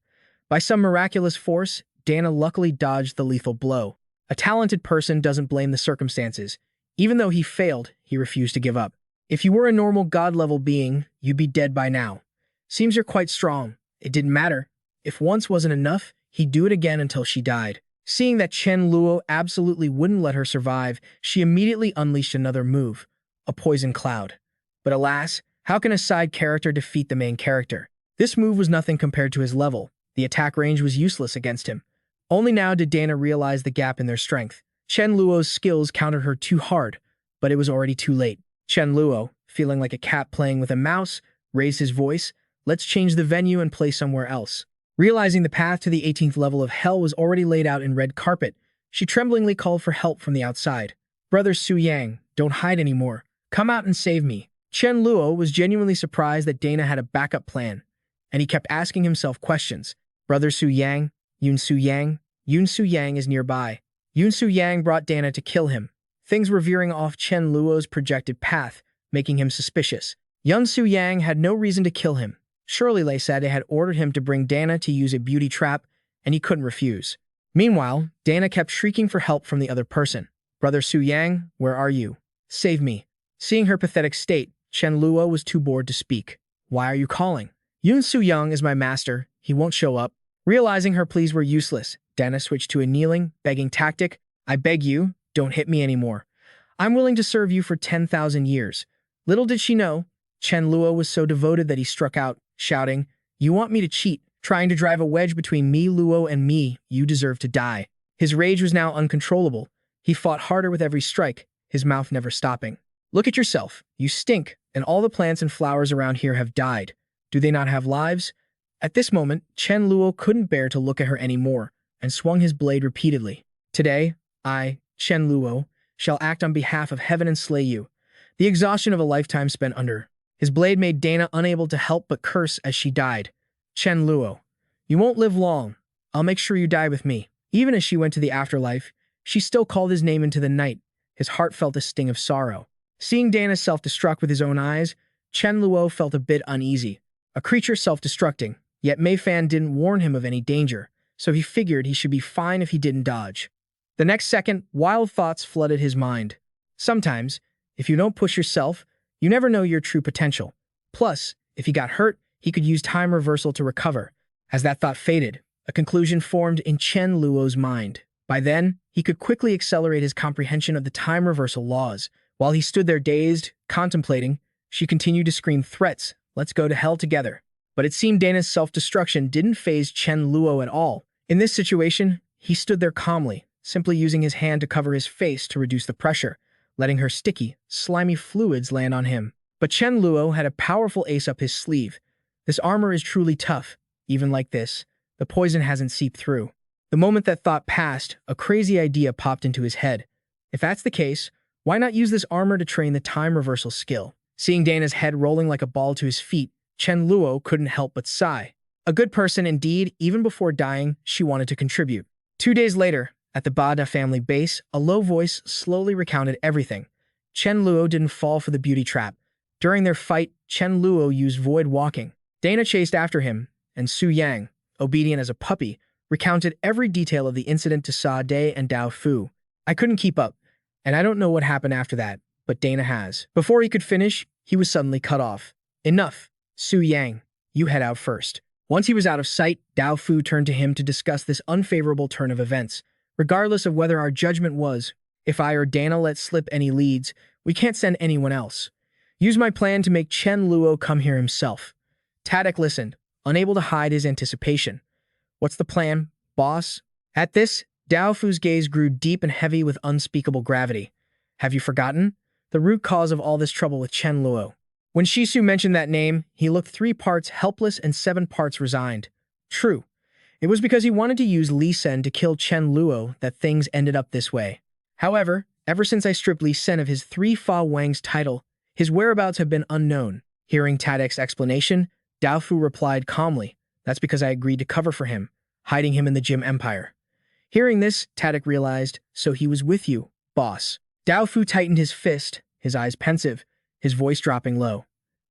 By some miraculous force, Dana luckily dodged the lethal blow. A talented person doesn't blame the circumstances. Even though he failed, he refused to give up. If you were a normal god-level being, you'd be dead by now. Seems you're quite strong. It didn't matter. If once wasn't enough, he'd do it again until she died. Seeing that Chen Luo absolutely wouldn't let her survive, she immediately unleashed another move, a poison cloud. But alas, how can a side character defeat the main character? This move was nothing compared to his level. The attack range was useless against him. Only now did Dana realize the gap in their strength. Chen Luo's skills countered her too hard, but it was already too late. Chen Luo, feeling like a cat playing with a mouse, raised his voice, let's change the venue and play somewhere else. Realizing the path to the 18th level of hell was already laid out in red carpet, She tremblingly called for help from the outside. "Brother Su Yang, don't hide anymore. Come out and save me." Chen Luo was genuinely surprised that Dana had a backup plan, and he kept asking himself questions. Brother Su Yang, Yun Su Yang, Yun Su Yang is nearby. Yun Su Yang brought Dana to kill him. Things were veering off Chen Luo's projected path, making him suspicious. Yun Su Yang had no reason to kill him. Surely Lei Sade had ordered him to bring Dana to use a beauty trap, and he couldn't refuse. Meanwhile, Dana kept shrieking for help from the other person. "Brother Su Yang, where are you? Save me." Seeing her pathetic state, Chen Luo was too bored to speak. "Why are you calling? Yun Su Yang is my master. He won't show up." Realizing her pleas were useless, Dana switched to a kneeling, begging tactic. "I beg you, don't hit me anymore. I'm willing to serve you for 10,000 years. Little did she know, Chen Luo was so devoted that he struck out, shouting, "You want me to cheat, trying to drive a wedge between me, Luo, and me, you deserve to die." His rage was now uncontrollable. He fought harder with every strike, his mouth never stopping. "Look at yourself. You stink, and all the plants and flowers around here have died. Do they not have lives?" At this moment, Chen Luo couldn't bear to look at her anymore, and swung his blade repeatedly. "Today, I, Chen Luo, shall act on behalf of heaven and slay you." The exhaustion of a lifetime spent under his blade made Dana unable to help but curse as she died. "Chen Luo, you won't live long. I'll make sure you die with me." Even as she went to the afterlife, she still called his name into the night. His heart felt a sting of sorrow. Seeing Dana self-destruct with his own eyes, Chen Luo felt a bit uneasy. A creature self-destructing, yet Mei Fan didn't warn him of any danger, so he figured he should be fine if he didn't dodge. The next second, wild thoughts flooded his mind. Sometimes, if you don't push yourself, you never know your true potential. Plus, if he got hurt, he could use time reversal to recover. As that thought faded, a conclusion formed in Chen Luo's mind. By then, he could quickly accelerate his comprehension of the time reversal laws. While he stood there dazed, contemplating, she continued to scream threats, "Let's go to hell together." But it seemed Dana's self-destruction didn't faze Chen Luo at all. In this situation, he stood there calmly, simply using his hand to cover his face to reduce the pressure, letting her sticky, slimy fluids land on him. But Chen Luo had a powerful ace up his sleeve. This armor is truly tough. Even like this, the poison hasn't seeped through. The moment that thought passed, a crazy idea popped into his head. If that's the case, why not use this armor to train the time reversal skill? Seeing Dana's head rolling like a ball to his feet, Chen Luo couldn't help but sigh. A good person indeed, even before dying, she wanted to contribute. 2 days later, at the Bada family base, a low voice slowly recounted everything. Chen Luo didn't fall for the beauty trap. During their fight, Chen Luo used void walking. Dana chased after him, and Su Yang, obedient as a puppy, recounted every detail of the incident to Sa De and Dao Fu. "I couldn't keep up, and I don't know what happened after that, but Dana has." Before he could finish, he was suddenly cut off. "Enough. Su Yang, you head out first." Once he was out of sight, Dao Fu turned to him to discuss this unfavorable turn of events. "Regardless of whether our judgment was, if I or Dana let slip any leads, we can't send anyone else. Use my plan to make Chen Luo come here himself." Tadek listened, unable to hide his anticipation. "What's the plan, boss?" At this, Dao Fu's gaze grew deep and heavy with unspeakable gravity. "Have you forgotten? The root cause of all this trouble with Chen Luo." When Shisu mentioned that name, he looked 3 parts helpless and 7 parts resigned. True. It was because he wanted to use Li Sen to kill Chen Luo that things ended up this way. However, ever since I stripped Li Sen of his 3 Fa Wang's title, his whereabouts have been unknown. Hearing Tadek's explanation, Dao Fu replied calmly, "That's because I agreed to cover for him, hiding him in the Jim Empire." Hearing this, Tadek realized, "So he was with you, boss." Dao Fu tightened his fist, his eyes pensive, his voice dropping low.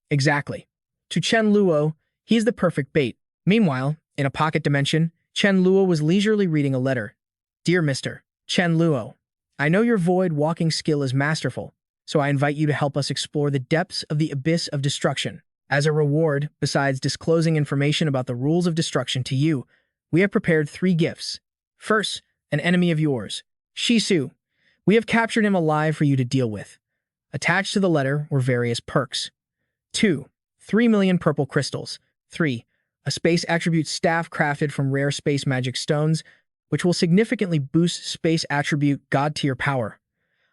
"Exactly. To Chen Luo, he's the perfect bait." Meanwhile, in a pocket dimension, Chen Luo was leisurely reading a letter. "Dear Mr. Chen Luo, I know your void walking skill is masterful, so I invite you to help us explore the depths of the abyss of destruction. As a reward, besides disclosing information about the rules of destruction to you, we have prepared 3 gifts. First, an enemy of yours, Shisu. We have captured him alive for you to deal with. Attached to the letter were various perks. 2. 3 million purple crystals. 3. A space attribute staff crafted from rare space magic stones, which will significantly boost space attribute god tier power."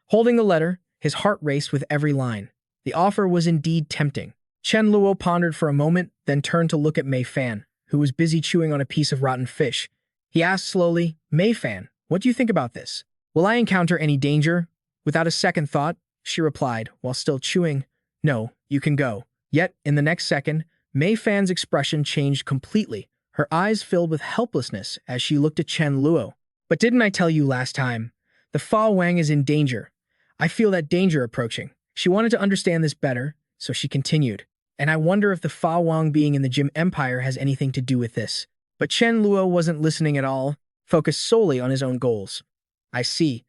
Holding the letter, his heart raced with every line. The offer was indeed tempting. Chen Luo pondered for a moment, then turned to look at Mei Fan, who was busy chewing on a piece of rotten fish. He asked slowly, "Mei Fan, What do you think about this? Will I encounter any danger? Without a second thought, she replied, while still chewing, no, you can go. Yet, in the next second, Mei Fan's expression changed completely. Her eyes filled with helplessness as she looked at Chen Luo. But didn't I tell you last time? The Fa Wang is in danger. I feel that danger approaching. She wanted to understand this better, so she continued. And I wonder if the Fa Wang being in the Jim Empire has anything to do with this. But Chen Luo wasn't listening at all, focused solely on his own goals. I see.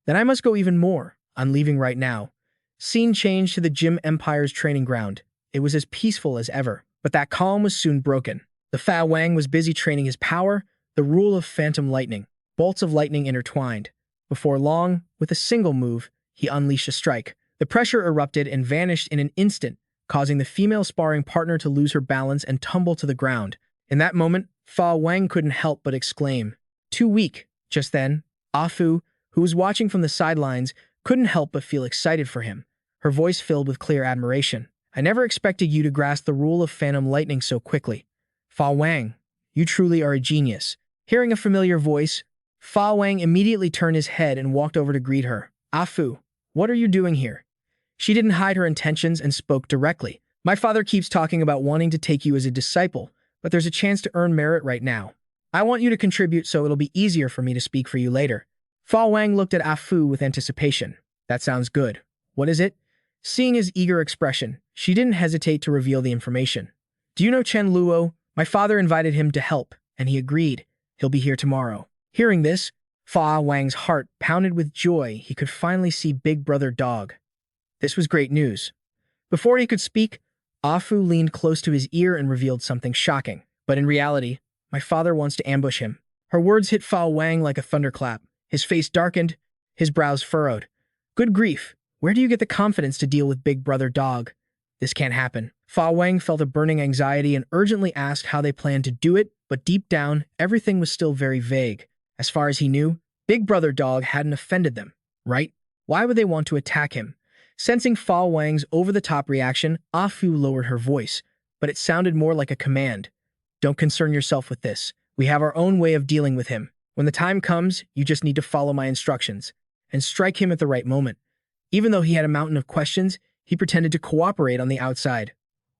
Then I must go even more. I'm leaving right now. Scene changed to the Jim Empire's training ground. It was as peaceful as ever, but that calm was soon broken. The Fa Wang was busy training his power, the rule of phantom lightning. Bolts of lightning intertwined. Before long, with a single move, he unleashed a strike. The pressure erupted and vanished in an instant, causing the female sparring partner to lose her balance and tumble to the ground. In that moment, Fa Wang couldn't help but exclaim, "Too weak." Just then, Afu, who was watching from the sidelines, couldn't help but feel excited for him, her voice filled with clear admiration. "I never expected you to grasp the rule of phantom lightning so quickly. Fa Wang, you truly are a genius." Hearing a familiar voice, Fa Wang immediately turned his head and walked over to greet her. "Afu, what are you doing here?" She didn't hide her intentions and spoke directly. "My father keeps talking about wanting to take you as a disciple, but there's a chance to earn merit right now. I want you to contribute so it'll be easier for me to speak for you later." Fa Wang looked at Afu with anticipation. "That sounds good. What is it?" Seeing his eager expression, she didn't hesitate to reveal the information. "Do you know Chen Luo? My father invited him to help, and he agreed. He'll be here tomorrow." Hearing this, Fa Wang's heart pounded with joy. He could finally see Big Brother Dog. This was great news. Before he could speak, Afu leaned close to his ear and revealed something shocking. "But in reality, my father wants to ambush him." Her words hit Fa Wang like a thunderclap. His face darkened, his brows furrowed. "Good grief, where do you get the confidence to deal with Big Brother Dog? This can't happen." Fa Wang felt a burning anxiety and urgently asked how they planned to do it, but deep down, everything was still very vague. As far as he knew, Big Brother Dog hadn't offended them, right? Why would they want to attack him? Sensing Fa Wang's over-the-top reaction, Afu lowered her voice, but it sounded more like a command. "Don't concern yourself with this. We have our own way of dealing with him. When the time comes, you just need to follow my instructions and strike him at the right moment." Even though he had a mountain of questions, he pretended to cooperate on the outside.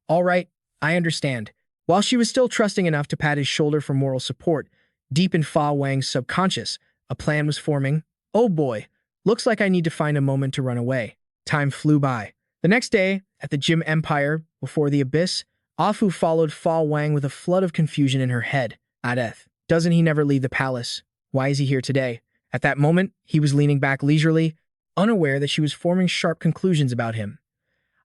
"All right, I understand." While she was still trusting enough to pat his shoulder for moral support, deep in Fa Wang's subconscious, a plan was forming. "Oh boy, looks like I need to find a moment to run away." Time flew by. The next day, at the Jim Empire, before the Abyss, Afu followed Fa Wang with a flood of confusion in her head. "Adeth, doesn't he never leave the palace? Why is he here today?" At that moment, he was leaning back leisurely, unaware that she was forming sharp conclusions about him.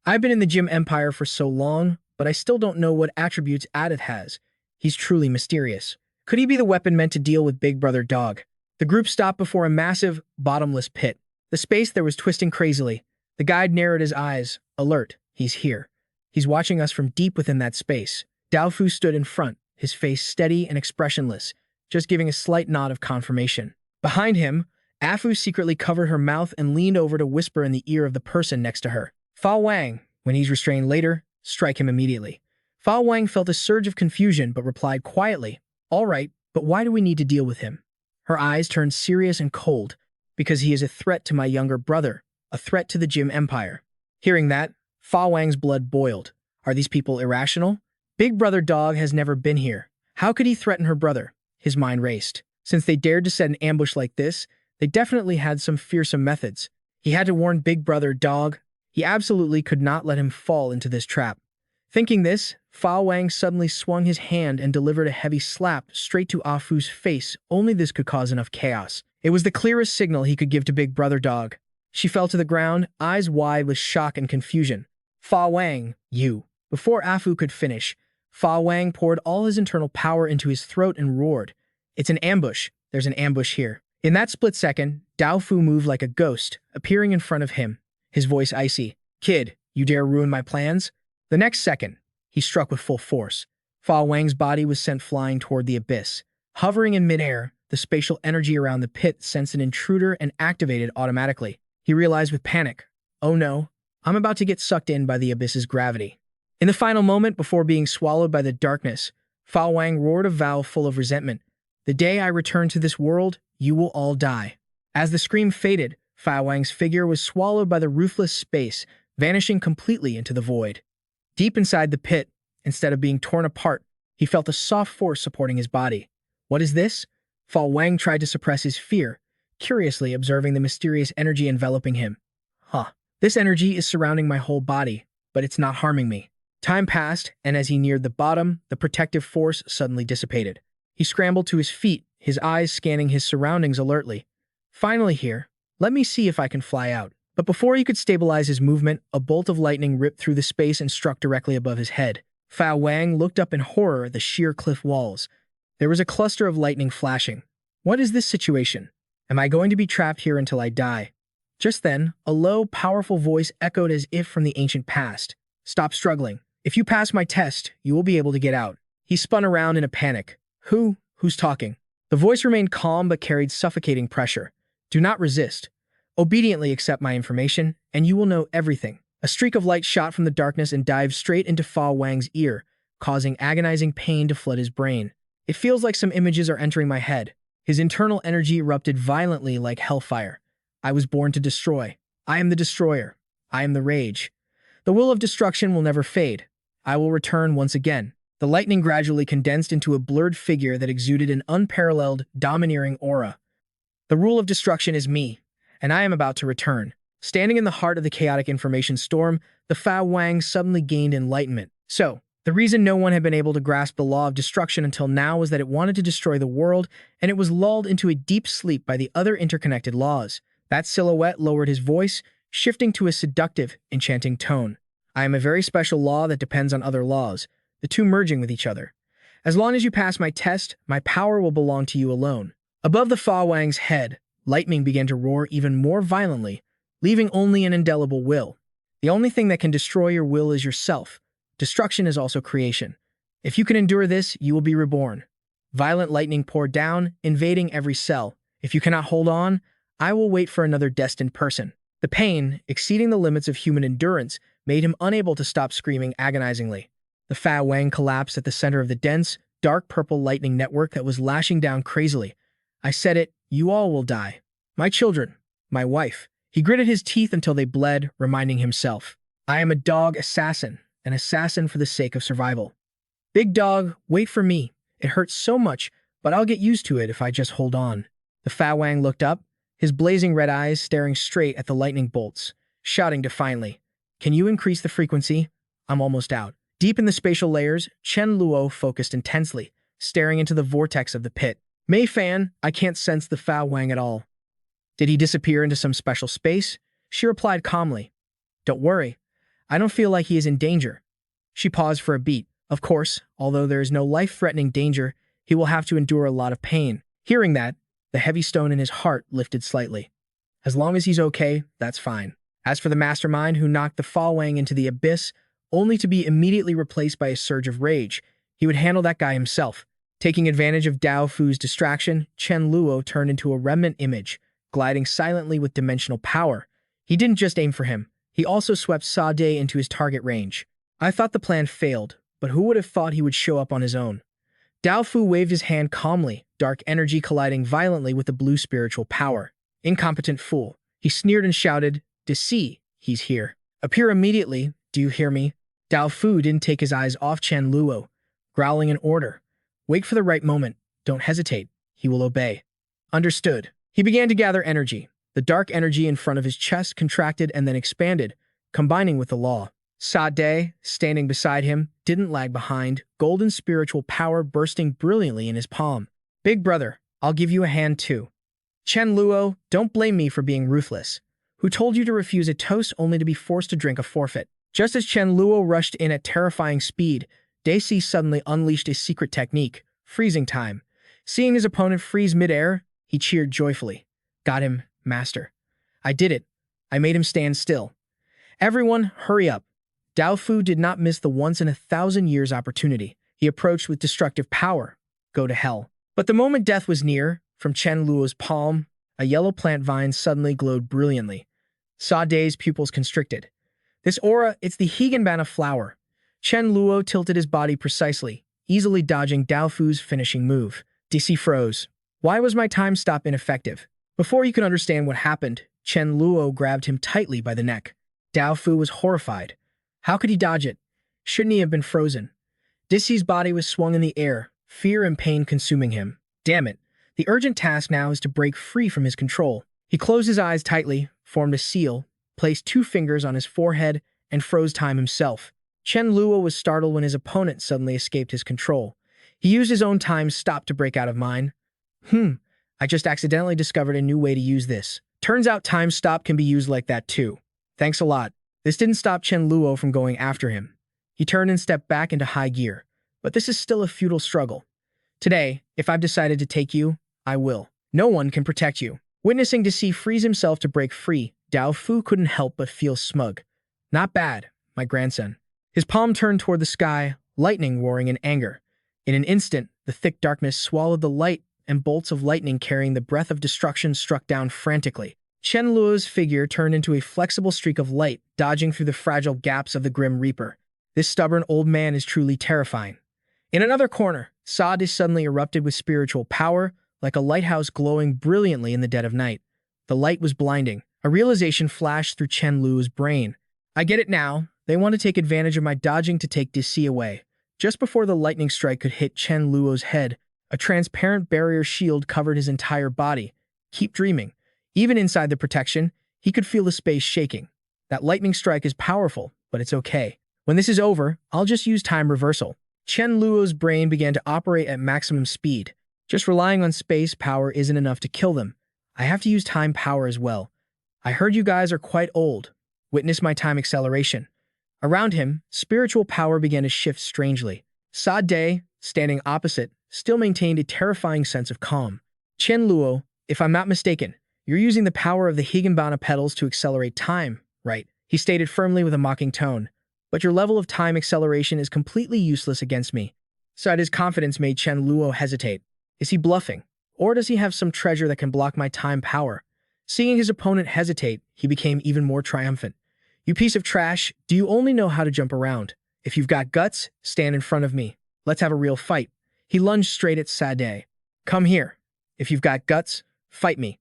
"I've been in the Jim Empire for so long, but I still don't know what attributes Adeth has. He's truly mysterious. Could he be the weapon meant to deal with Big Brother Dog?" The group stopped before a massive, bottomless pit. The space there was twisting crazily. The guide narrowed his eyes. "Alert, he's here. He's watching us from deep within that space." Daofu stood in front, his face steady and expressionless, just giving a slight nod of confirmation. Behind him, Afu secretly covered her mouth and leaned over to whisper in the ear of the person next to her. "Fa Wang, when he's restrained later, strike him immediately." Fa Wang felt a surge of confusion but replied quietly, "All right, but why do we need to deal with him?" Her eyes turned serious and cold. "Because he is a threat to my younger brother, a threat to the Jim Empire." Hearing that, Fa Wang's blood boiled. Are these people irrational? Big Brother Dog has never been here. How could he threaten her brother? His mind raced. Since they dared to set an ambush like this, they definitely had some fearsome methods. He had to warn Big Brother Dog. He absolutely could not let him fall into this trap. Thinking this, Fa Wang suddenly swung his hand and delivered a heavy slap straight to Afu's face. Only this could cause enough chaos. It was the clearest signal he could give to Big Brother Dog. She fell to the ground, eyes wide with shock and confusion. "Fa Wang, you." Before Afu could finish, Fa Wang poured all his internal power into his throat and roared, "It's an ambush. There's an ambush here." In that split second, Daofu moved like a ghost, appearing in front of him, his voice icy. "Kid, you dare ruin my plans?" The next second, he struck with full force. Fa Wang's body was sent flying toward the abyss. Hovering in midair, the spatial energy around the pit sensed an intruder and activated automatically. He realized with panic, "Oh no, I'm about to get sucked in by the abyss's gravity." In the final moment before being swallowed by the darkness, Fa Wang roared a vow full of resentment. "The day I return to this world, You will all die. As the scream faded, Fa Wang's figure was swallowed by the ruthless space, vanishing completely into the void. Deep inside the pit, instead of being torn apart, he felt a soft force supporting his body. What is this? Fa Wang tried to suppress his fear, curiously observing the mysterious energy enveloping him. This energy is surrounding my whole body, but it's not harming me. Time passed, and as he neared the bottom, the protective force suddenly dissipated. He scrambled to his feet, his eyes scanning his surroundings alertly. Finally here, let me see if I can fly out. But before he could stabilize his movement, a bolt of lightning ripped through the space and struck directly above his head. Fa Wang looked up in horror at the sheer cliff walls. There was a cluster of lightning flashing. What is this situation? Am I going to be trapped here until I die? Just then, a low, powerful voice echoed as if from the ancient past. Stop struggling. If you pass my test, you will be able to get out. He spun around in a panic. Who's talking? The voice remained calm but carried suffocating pressure. Do not resist. Obediently accept my information, and you will know everything. A streak of light shot from the darkness and dived straight into Fa Wang's ear, causing agonizing pain to flood his brain. It feels like some images are entering my head. His internal energy erupted violently like hellfire. I was born to destroy. I am the destroyer. I am the rage. The will of destruction will never fade. I will return once again. The lightning gradually condensed into a blurred figure that exuded an unparalleled, domineering aura. The rule of destruction is me, and I am about to return. Standing in the heart of the chaotic information storm, the Fa Wang suddenly gained enlightenment. So, the reason no one had been able to grasp the law of destruction until now was that it wanted to destroy the world, and it was lulled into a deep sleep by the other interconnected laws. That silhouette lowered his voice, shifting to a seductive, enchanting tone. I am a very special law that depends on other laws, the two merging with each other. As long as you pass my test, my power will belong to you alone. Above the Fa Wang's head, lightning began to roar even more violently, leaving only an indelible will. The only thing that can destroy your will is yourself. Destruction is also creation. If you can endure this, you will be reborn. Violent lightning poured down, invading every cell. If you cannot hold on, I will wait for another destined person. The pain, exceeding the limits of human endurance, made him unable to stop screaming agonizingly. The Fa Wang collapsed at the center of the dense, dark purple lightning network that was lashing down crazily. I said it, you all will die. My children, my wife. He gritted his teeth until they bled, reminding himself. I am a dog assassin, an assassin for the sake of survival. Big dog, wait for me. It hurts so much, but I'll get used to it if I just hold on. The Fa Wang looked up, his blazing red eyes staring straight at the lightning bolts, shouting defiantly, Can you increase the frequency? I'm almost out. Deep in the spatial layers, Chen Luo focused intensely, staring into the vortex of the pit. Mei Fan, I can't sense the Fa Wang at all. Did he disappear into some special space? She replied calmly. Don't worry. I don't feel like he is in danger. She paused for a beat. Of course, although there is no life-threatening danger, he will have to endure a lot of pain. Hearing that, the heavy stone in his heart lifted slightly. As long as he's okay, that's fine. As for the mastermind who knocked the Fa Wang into the abyss, only to be immediately replaced by a surge of rage, he would handle that guy himself. Taking advantage of Dao Fu's distraction, Chen Luo turned into a remnant image, gliding silently with dimensional power. He didn't just aim for him, he also swept Sa De into his target range. I thought the plan failed, but who would have thought he would show up on his own? Dao Fu waved his hand calmly, dark energy colliding violently with the blue spiritual power. Incompetent fool. He sneered and shouted, Deci, he's here. Appear immediately, do you hear me? Dao Fu didn't take his eyes off Chen Luo, growling an order. Wait for the right moment. Don't hesitate. He will obey. Understood. He began to gather energy. The dark energy in front of his chest contracted and then expanded, combining with the law. Sa De, standing beside him, didn't lag behind, golden spiritual power bursting brilliantly in his palm. Big brother, I'll give you a hand too. Chen Luo, don't blame me for being ruthless. Who told you to refuse a toast only to be forced to drink a forfeit? Just as Chen Luo rushed in at terrifying speed, Deci suddenly unleashed a secret technique, freezing time. Seeing his opponent freeze midair, he cheered joyfully. Got him, master. I did it. I made him stand still. Everyone, hurry up. Dao Fu did not miss the once-in-a-thousand-years opportunity. He approached with destructive power. Go to hell. But the moment death was near, from Chen Luo's palm, a yellow plant vine suddenly glowed brilliantly. Sa De's pupils constricted. This aura, it's the Higanbana flower. Chen Luo tilted his body precisely, easily dodging Dao Fu's finishing move. Deci froze. Why was my time stop ineffective? Before he could understand what happened, Chen Luo grabbed him tightly by the neck. Dao Fu was horrified. How could he dodge it? Shouldn't he have been frozen? Disi's body was swung in the air, fear and pain consuming him. Damn it. The urgent task now is to break free from his control. He closed his eyes tightly, formed a seal, placed 2 fingers on his forehead, and froze time himself. Chen Luo was startled when his opponent suddenly escaped his control. He used his own time stop to break out of mine. I just accidentally discovered a new way to use this. Turns out time stop can be used like that too. Thanks a lot. This didn't stop Chen Luo from going after him. He turned and stepped back into high gear. But this is still a futile struggle. Today, if I've decided to take you, I will. No one can protect you. Witnessing Disi freeze himself to break free, Dao Fu couldn't help but feel smug. Not bad, my grandson. His palm turned toward the sky, lightning roaring in anger. In an instant, the thick darkness swallowed the light, and bolts of lightning carrying the breath of destruction struck down frantically. Chen Luo's figure turned into a flexible streak of light, dodging through the fragile gaps of the Grim Reaper. This stubborn old man is truly terrifying. In another corner, Saad suddenly erupted with spiritual power, like a lighthouse glowing brilliantly in the dead of night. The light was blinding. A realization flashed through Chen Luo's brain. I get it now. They want to take advantage of my dodging to take Disi away. Just before the lightning strike could hit Chen Luo's head, a transparent barrier shield covered his entire body. Keep dreaming. Even inside the protection, he could feel the space shaking. That lightning strike is powerful, but it's okay. When this is over, I'll just use time reversal. Chen Luo's brain began to operate at maximum speed. Just relying on space power isn't enough to kill them. I have to use time power as well. I heard you guys are quite old. Witness my time acceleration. Around him, spiritual power began to shift strangely. Saad, standing opposite, still maintained a terrifying sense of calm. Chen Luo, if I'm not mistaken, you're using the power of the Higginbana petals to accelerate time, right? He stated firmly with a mocking tone. But your level of time acceleration is completely useless against me. Saad's confidence made Chen Luo hesitate. Is he bluffing? Or does he have some treasure that can block my time power? Seeing his opponent hesitate, he became even more triumphant. You piece of trash, do you only know how to jump around? If you've got guts, stand in front of me. Let's have a real fight. He lunged straight at Saad. Come here. If you've got guts, fight me.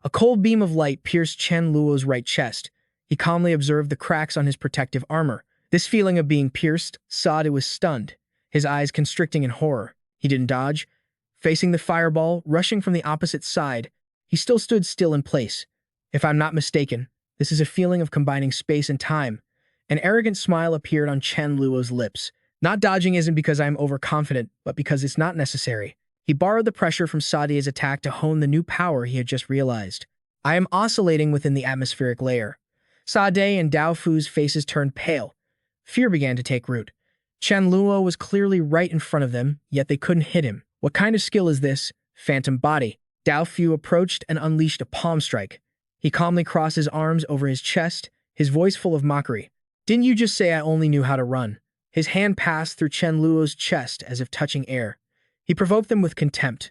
A cold beam of light pierced Chen Luo's right chest. He calmly observed the cracks on his protective armor. This feeling of being pierced, Saad was stunned, his eyes constricting in horror. He didn't dodge. Facing the fireball, rushing from the opposite side, he still stood still in place. If I'm not mistaken, this is a feeling of combining space and time. An arrogant smile appeared on Chen Luo's lips. Not dodging isn't because I am overconfident, but because it's not necessary. He borrowed the pressure from Saad's attack to hone the new power he had just realized. I am oscillating within the atmospheric layer. Saad and Dao Fu's faces turned pale. Fear began to take root. Chen Luo was clearly right in front of them, yet they couldn't hit him. What kind of skill is this? Phantom body. Dao Fu approached and unleashed a palm strike. He calmly crossed his arms over his chest, his voice full of mockery. Didn't you just say I only knew how to run? His hand passed through Chen Luo's chest as if touching air. He provoked them with contempt.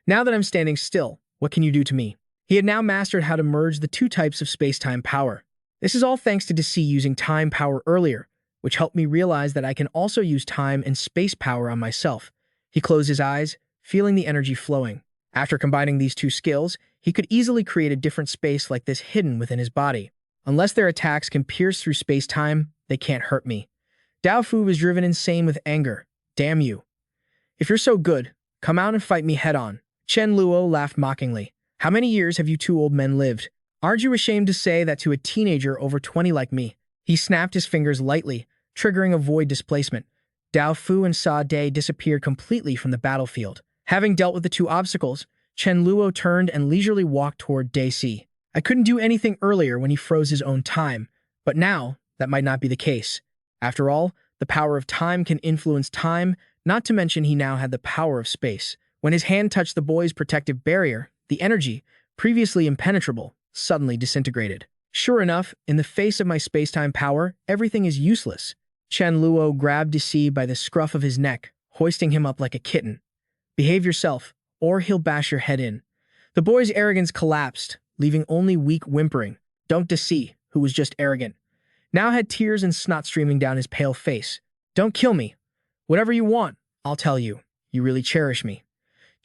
Now that I'm standing still, what can you do to me? He had now mastered how to merge the 2 types of space-time power. This is all thanks to Disi using time power earlier, which helped me realize that I can also use time and space power on myself. He closed his eyes, feeling the energy flowing. After combining these 2 skills, he could easily create a different space like this hidden within his body. Unless their attacks can pierce through space-time, they can't hurt me. Dao Fu was driven insane with anger. Damn you. If you're so good, come out and fight me head-on. Chen Luo laughed mockingly. How many years have you 2 old men lived? Aren't you ashamed to say that to a teenager over 20 like me? He snapped his fingers lightly, triggering a void displacement. Dao Fu and Saad disappeared completely from the battlefield. Having dealt with the 2 obstacles, Chen Luo turned and leisurely walked toward Disi. I couldn't do anything earlier when he froze his own time, but now that might not be the case. After all, the power of time can influence time, not to mention he now had the power of space. When his hand touched the boy's protective barrier, the energy, previously impenetrable, suddenly disintegrated. Sure enough, in the face of my space-time power, everything is useless. Chen Luo grabbed Disi by the scruff of his neck, hoisting him up like a kitten. Behave yourself, or he'll bash your head in. The boy's arrogance collapsed, leaving only weak whimpering. Don't Disi, who was just arrogant, now had tears and snot streaming down his pale face. Don't kill me. Whatever you want, I'll tell you. You really cherish me.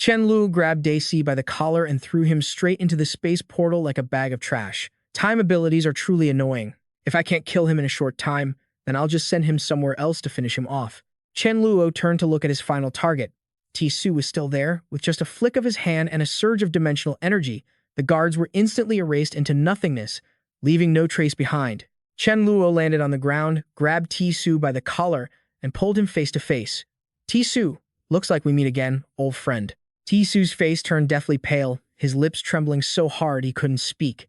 Chen Luo grabbed Daisy by the collar and threw him straight into the space portal like a bag of trash. Time abilities are truly annoying. If I can't kill him in a short time, then I'll just send him somewhere else to finish him off. Chen Luo turned to look at his final target. Tisu was still there. With just a flick of his hand and a surge of dimensional energy, the guards were instantly erased into nothingness, leaving no trace behind. Chen Luo landed on the ground, grabbed Tisu by the collar, and pulled him face to face. Tisu, looks like we meet again, old friend. Tisu's face turned deathly pale, his lips trembling so hard he couldn't speak.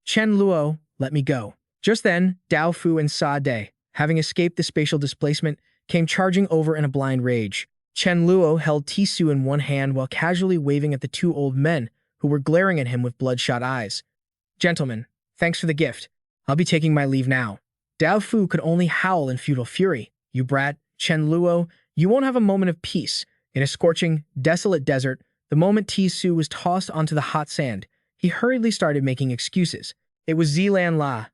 Chen Luo, let me go. Just then, Dao Fu and Sa De, having escaped the spatial displacement, came charging over in a blind rage. Chen Luo held Tisu in one hand while casually waving at the two old men, who were glaring at him with bloodshot eyes. Gentlemen, thanks for the gift. I'll be taking my leave now. Dao Fu could only howl in futile fury. You brat, Chen Luo, you won't have a moment of peace. In a scorching, desolate desert, the moment Tisu was tossed onto the hot sand, he hurriedly started making excuses. It was Zilan La.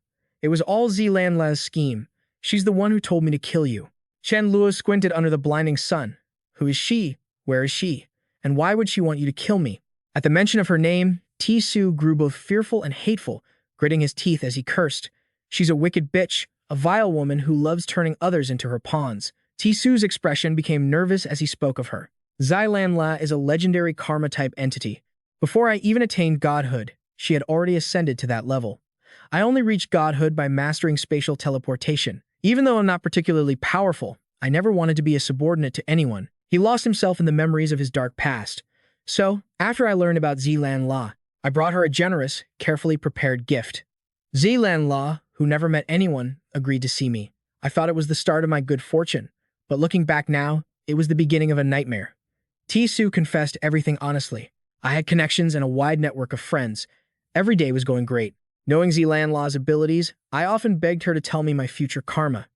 It was all Zilan La's scheme. She's the one who told me to kill you. Chen Luo squinted under the blinding sun. Who is she? Where is she? And why would she want you to kill me? At the mention of her name, Tisu grew both fearful and hateful, gritting his teeth as he cursed. She's a wicked bitch, a vile woman who loves turning others into her pawns. Tisu's expression became nervous as he spoke of her. Zilan La is a legendary karma-type entity. Before I even attained godhood, she had already ascended to that level. I only reached godhood by mastering spatial teleportation. Even though I'm not particularly powerful, I never wanted to be a subordinate to anyone. He lost himself in the memories of his dark past. So, after I learned about Zilan La, I brought her a generous, carefully prepared gift. Zilan La, who never met anyone, agreed to see me. I thought it was the start of my good fortune, but looking back now, it was the beginning of a nightmare. Tisu confessed everything honestly. I had connections and a wide network of friends. Every day was going great. Knowing Zilan La's abilities, I often begged her to tell me my future karma.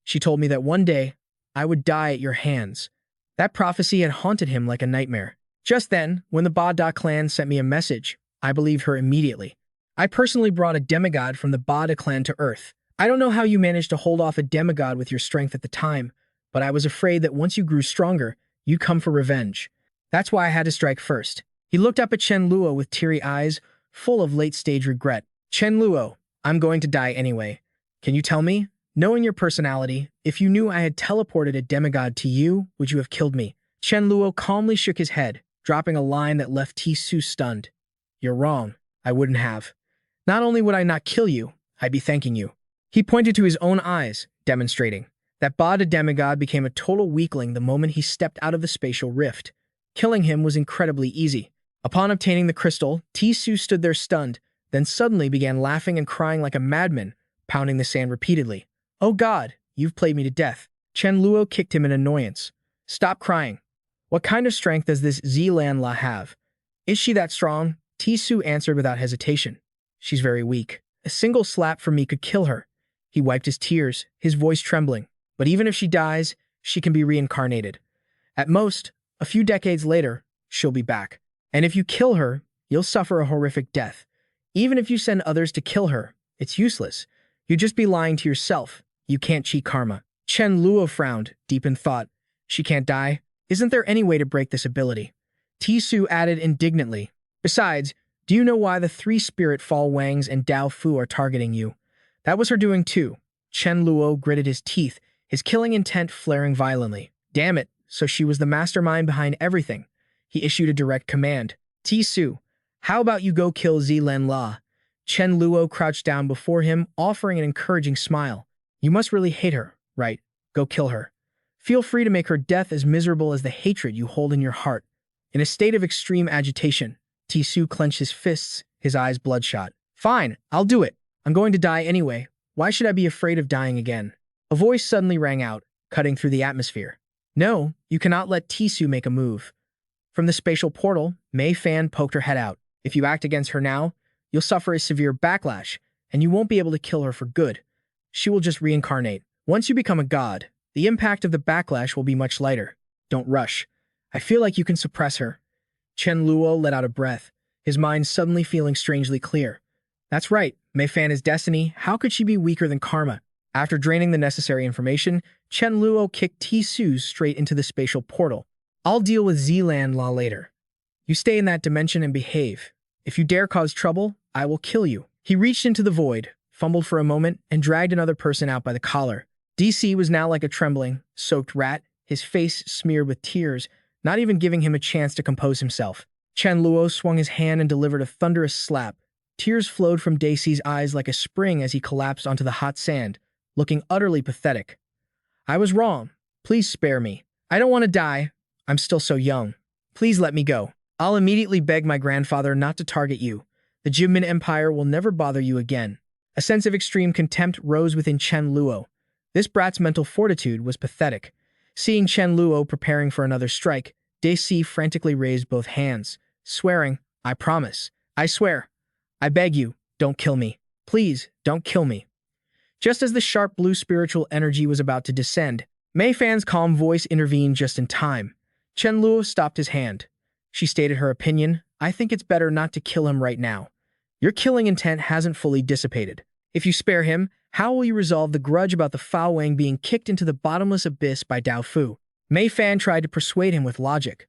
She told me that one day, I would die at your hands. That prophecy had haunted him like a nightmare. Just then, when the Ba Da clan sent me a message, I believed her immediately. I personally brought a demigod from the Ba Da clan to Earth. I don't know how you managed to hold off a demigod with your strength at the time, but I was afraid that once you grew stronger, you'd come for revenge. That's why I had to strike first. He looked up at Chen Luo with teary eyes, full of late-stage regret. Chen Luo, I'm going to die anyway. Can you tell me, knowing your personality, if you knew I had teleported a demigod to you, would you have killed me? Chen Luo calmly shook his head, dropping a line that left Tisu stunned. You're wrong. I wouldn't have. Not only would I not kill you, I'd be thanking you. He pointed to his own eyes, demonstrating that Ba Da demigod became a total weakling the moment he stepped out of the spatial rift. Killing him was incredibly easy. Upon obtaining the crystal, Tisu stood there stunned, then suddenly began laughing and crying like a madman, pounding the sand repeatedly. Oh God, you've played me to death. Chen Luo kicked him in annoyance. Stop crying. What kind of strength does this Zilan La have? Is she that strong? Tisu answered without hesitation. She's very weak. A single slap from me could kill her. He wiped his tears, his voice trembling. But even if she dies, she can be reincarnated. At most, a few decades later, she'll be back. And if you kill her, you'll suffer a horrific death. Even if you send others to kill her, it's useless. You'd just be lying to yourself. You can't cheat karma. Chen Luo frowned, deep in thought. She can't die? Isn't there any way to break this ability? Tisu added indignantly. Besides, do you know why the three spirit Fall Wangs and Dao Fu are targeting you? That was her doing too. Chen Luo gritted his teeth, his killing intent flaring violently. Damn it, so she was the mastermind behind everything. He issued a direct command. Tisu, how about you go kill Zilan La? Chen Luo crouched down before him, offering an encouraging smile. You must really hate her, right? Go kill her. Feel free to make her death as miserable as the hatred you hold in your heart. In a state of extreme agitation, Tisu clenched his fists, his eyes bloodshot. Fine, I'll do it. I'm going to die anyway. Why should I be afraid of dying again? A voice suddenly rang out, cutting through the atmosphere. No, you cannot let Tisu make a move. From the spatial portal, Mei Fan poked her head out. If you act against her now, you'll suffer a severe backlash, and you won't be able to kill her for good. She will just reincarnate. Once you become a god, the impact of the backlash will be much lighter. Don't rush. I feel like you can suppress her. Chen Luo let out a breath, his mind suddenly feeling strangely clear. That's right, Mei Fan is destiny. How could she be weaker than karma? After draining the necessary information, Chen Luo kicked Tisu straight into the spatial portal. I'll deal with Zilan La later. You stay in that dimension and behave. If you dare cause trouble, I will kill you." He reached into the void, fumbled for a moment, and dragged another person out by the collar. DC was now like a trembling, soaked rat, his face smeared with tears, not even giving him a chance to compose himself. Chen Luo swung his hand and delivered a thunderous slap. Tears flowed from DC's eyes like a spring as he collapsed onto the hot sand, looking utterly pathetic. "I was wrong. Please spare me. I don't want to die. I'm still so young. Please let me go. I'll immediately beg my grandfather not to target you. The Jimin Empire will never bother you again." A sense of extreme contempt rose within Chen Luo. This brat's mental fortitude was pathetic. Seeing Chen Luo preparing for another strike, DC frantically raised both hands, swearing, "I promise. I swear. I beg you, don't kill me. Please, don't kill me." Just as the sharp blue spiritual energy was about to descend, Mei Fan's calm voice intervened just in time. Chen Luo stopped his hand. She stated her opinion, "I think it's better not to kill him right now. Your killing intent hasn't fully dissipated. If you spare him, how will you resolve the grudge about the Fao Wang being kicked into the bottomless abyss by Dao Fu?" Mei Fan tried to persuade him with logic.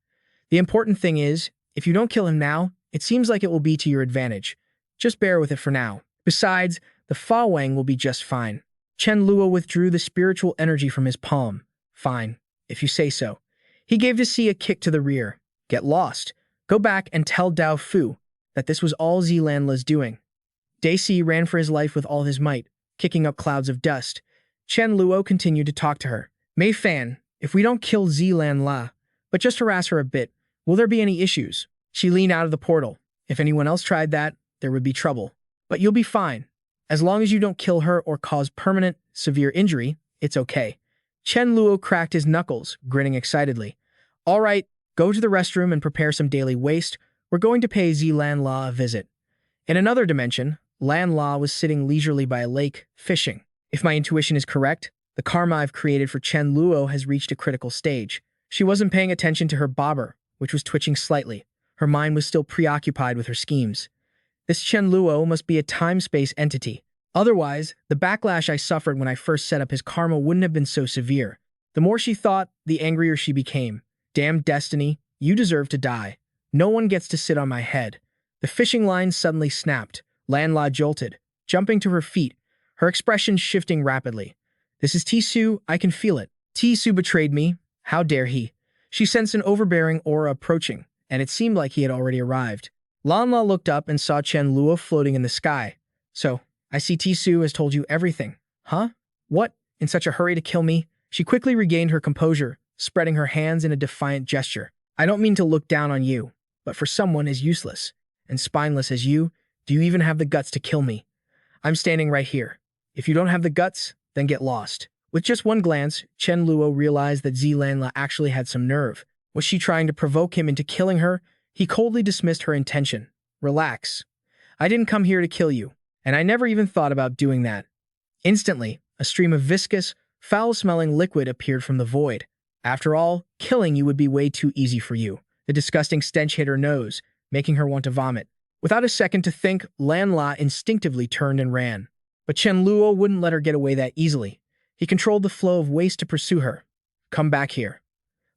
"The important thing is, if you don't kill him now, it seems like it will be to your advantage. Just bear with it for now. Besides, the Fa Wang will be just fine." Chen Luo withdrew the spiritual energy from his palm. "Fine, if you say so." He gave DC a kick to the rear. "Get lost. Go back and tell Dao Fu that this was all Zilanla's doing." DC ran for his life with all his might, kicking up clouds of dust. Chen Luo continued to talk to her. "Mei Fan, if we don't kill Zilanla, but just harass her a bit, will there be any issues?" She leaned out of the portal. "If anyone else tried that, there would be trouble. But you'll be fine. As long as you don't kill her or cause permanent, severe injury, it's okay." Chen Luo cracked his knuckles, grinning excitedly. "All right, go to the restroom and prepare some daily waste. We're going to pay Zilanla a visit." In another dimension, Lan La was sitting leisurely by a lake, fishing. If my intuition is correct, the karma I've created for Chen Luo has reached a critical stage. She wasn't paying attention to her bobber, which was twitching slightly. Her mind was still preoccupied with her schemes. This Chen Luo must be a time-space entity. Otherwise, the backlash I suffered when I first set up his karma wouldn't have been so severe. The more she thought, the angrier she became. "Damn destiny, you deserve to die. No one gets to sit on my head." The fishing line suddenly snapped. Lan La jolted, jumping to her feet, her expression shifting rapidly. "This is Tisu, I can feel it. Tisu betrayed me. How dare he?" She sensed an overbearing aura approaching, and it seemed like he had already arrived. Lan La looked up and saw Chen Luo floating in the sky. "So, I see Tisu has told you everything. Huh? What? In such a hurry to kill me?" She quickly regained her composure, spreading her hands in a defiant gesture. "I don't mean to look down on you, but for someone as useless and spineless as you, do you even have the guts to kill me? I'm standing right here. If you don't have the guts, then get lost." With just one glance, Chen Luo realized that Zilanla actually had some nerve. Was she trying to provoke him into killing her? He coldly dismissed her intention. "Relax. I didn't come here to kill you, and I never even thought about doing that." Instantly, a stream of viscous, foul-smelling liquid appeared from the void. "After all, killing you would be way too easy for you." The disgusting stench hit her nose, making her want to vomit. Without a second to think, Lan La instinctively turned and ran. But Chen Luo wouldn't let her get away that easily. He controlled the flow of waste to pursue her. "Come back here."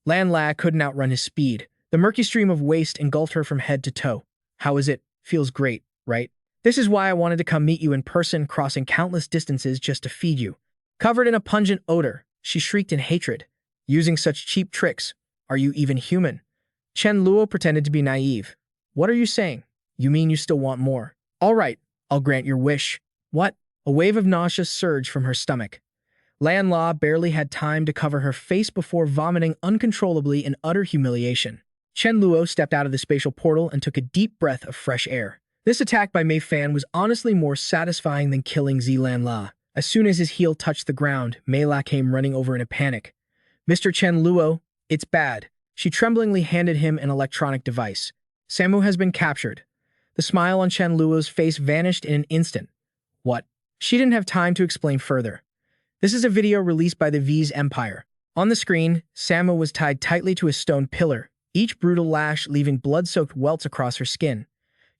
Lan La couldn't outrun his speed. The murky stream of waste engulfed her from head to toe. "How is it? Feels great, right? This is why I wanted to come meet you in person, crossing countless distances just to feed you." Covered in a pungent odor, she shrieked in hatred. "Using such cheap tricks. Are you even human?" Chen Luo pretended to be naive. "What are you saying? You mean you still want more? All right, I'll grant your wish." "What?" A wave of nausea surged from her stomach. Lan La barely had time to cover her face before vomiting uncontrollably in utter humiliation. Chen Luo stepped out of the spatial portal and took a deep breath of fresh air. This attack by Mei Fan was honestly more satisfying than killing Zilanla. As soon as his heel touched the ground, Mei La came running over in a panic. "Mr. Chen Luo, it's bad." She tremblingly handed him an electronic device. "Samu has been captured." The smile on Chen Luo's face vanished in an instant. "What?" She didn't have time to explain further. This is a video released by the V's Empire. On the screen, Samu was tied tightly to a stone pillar, each brutal lash leaving blood-soaked welts across her skin.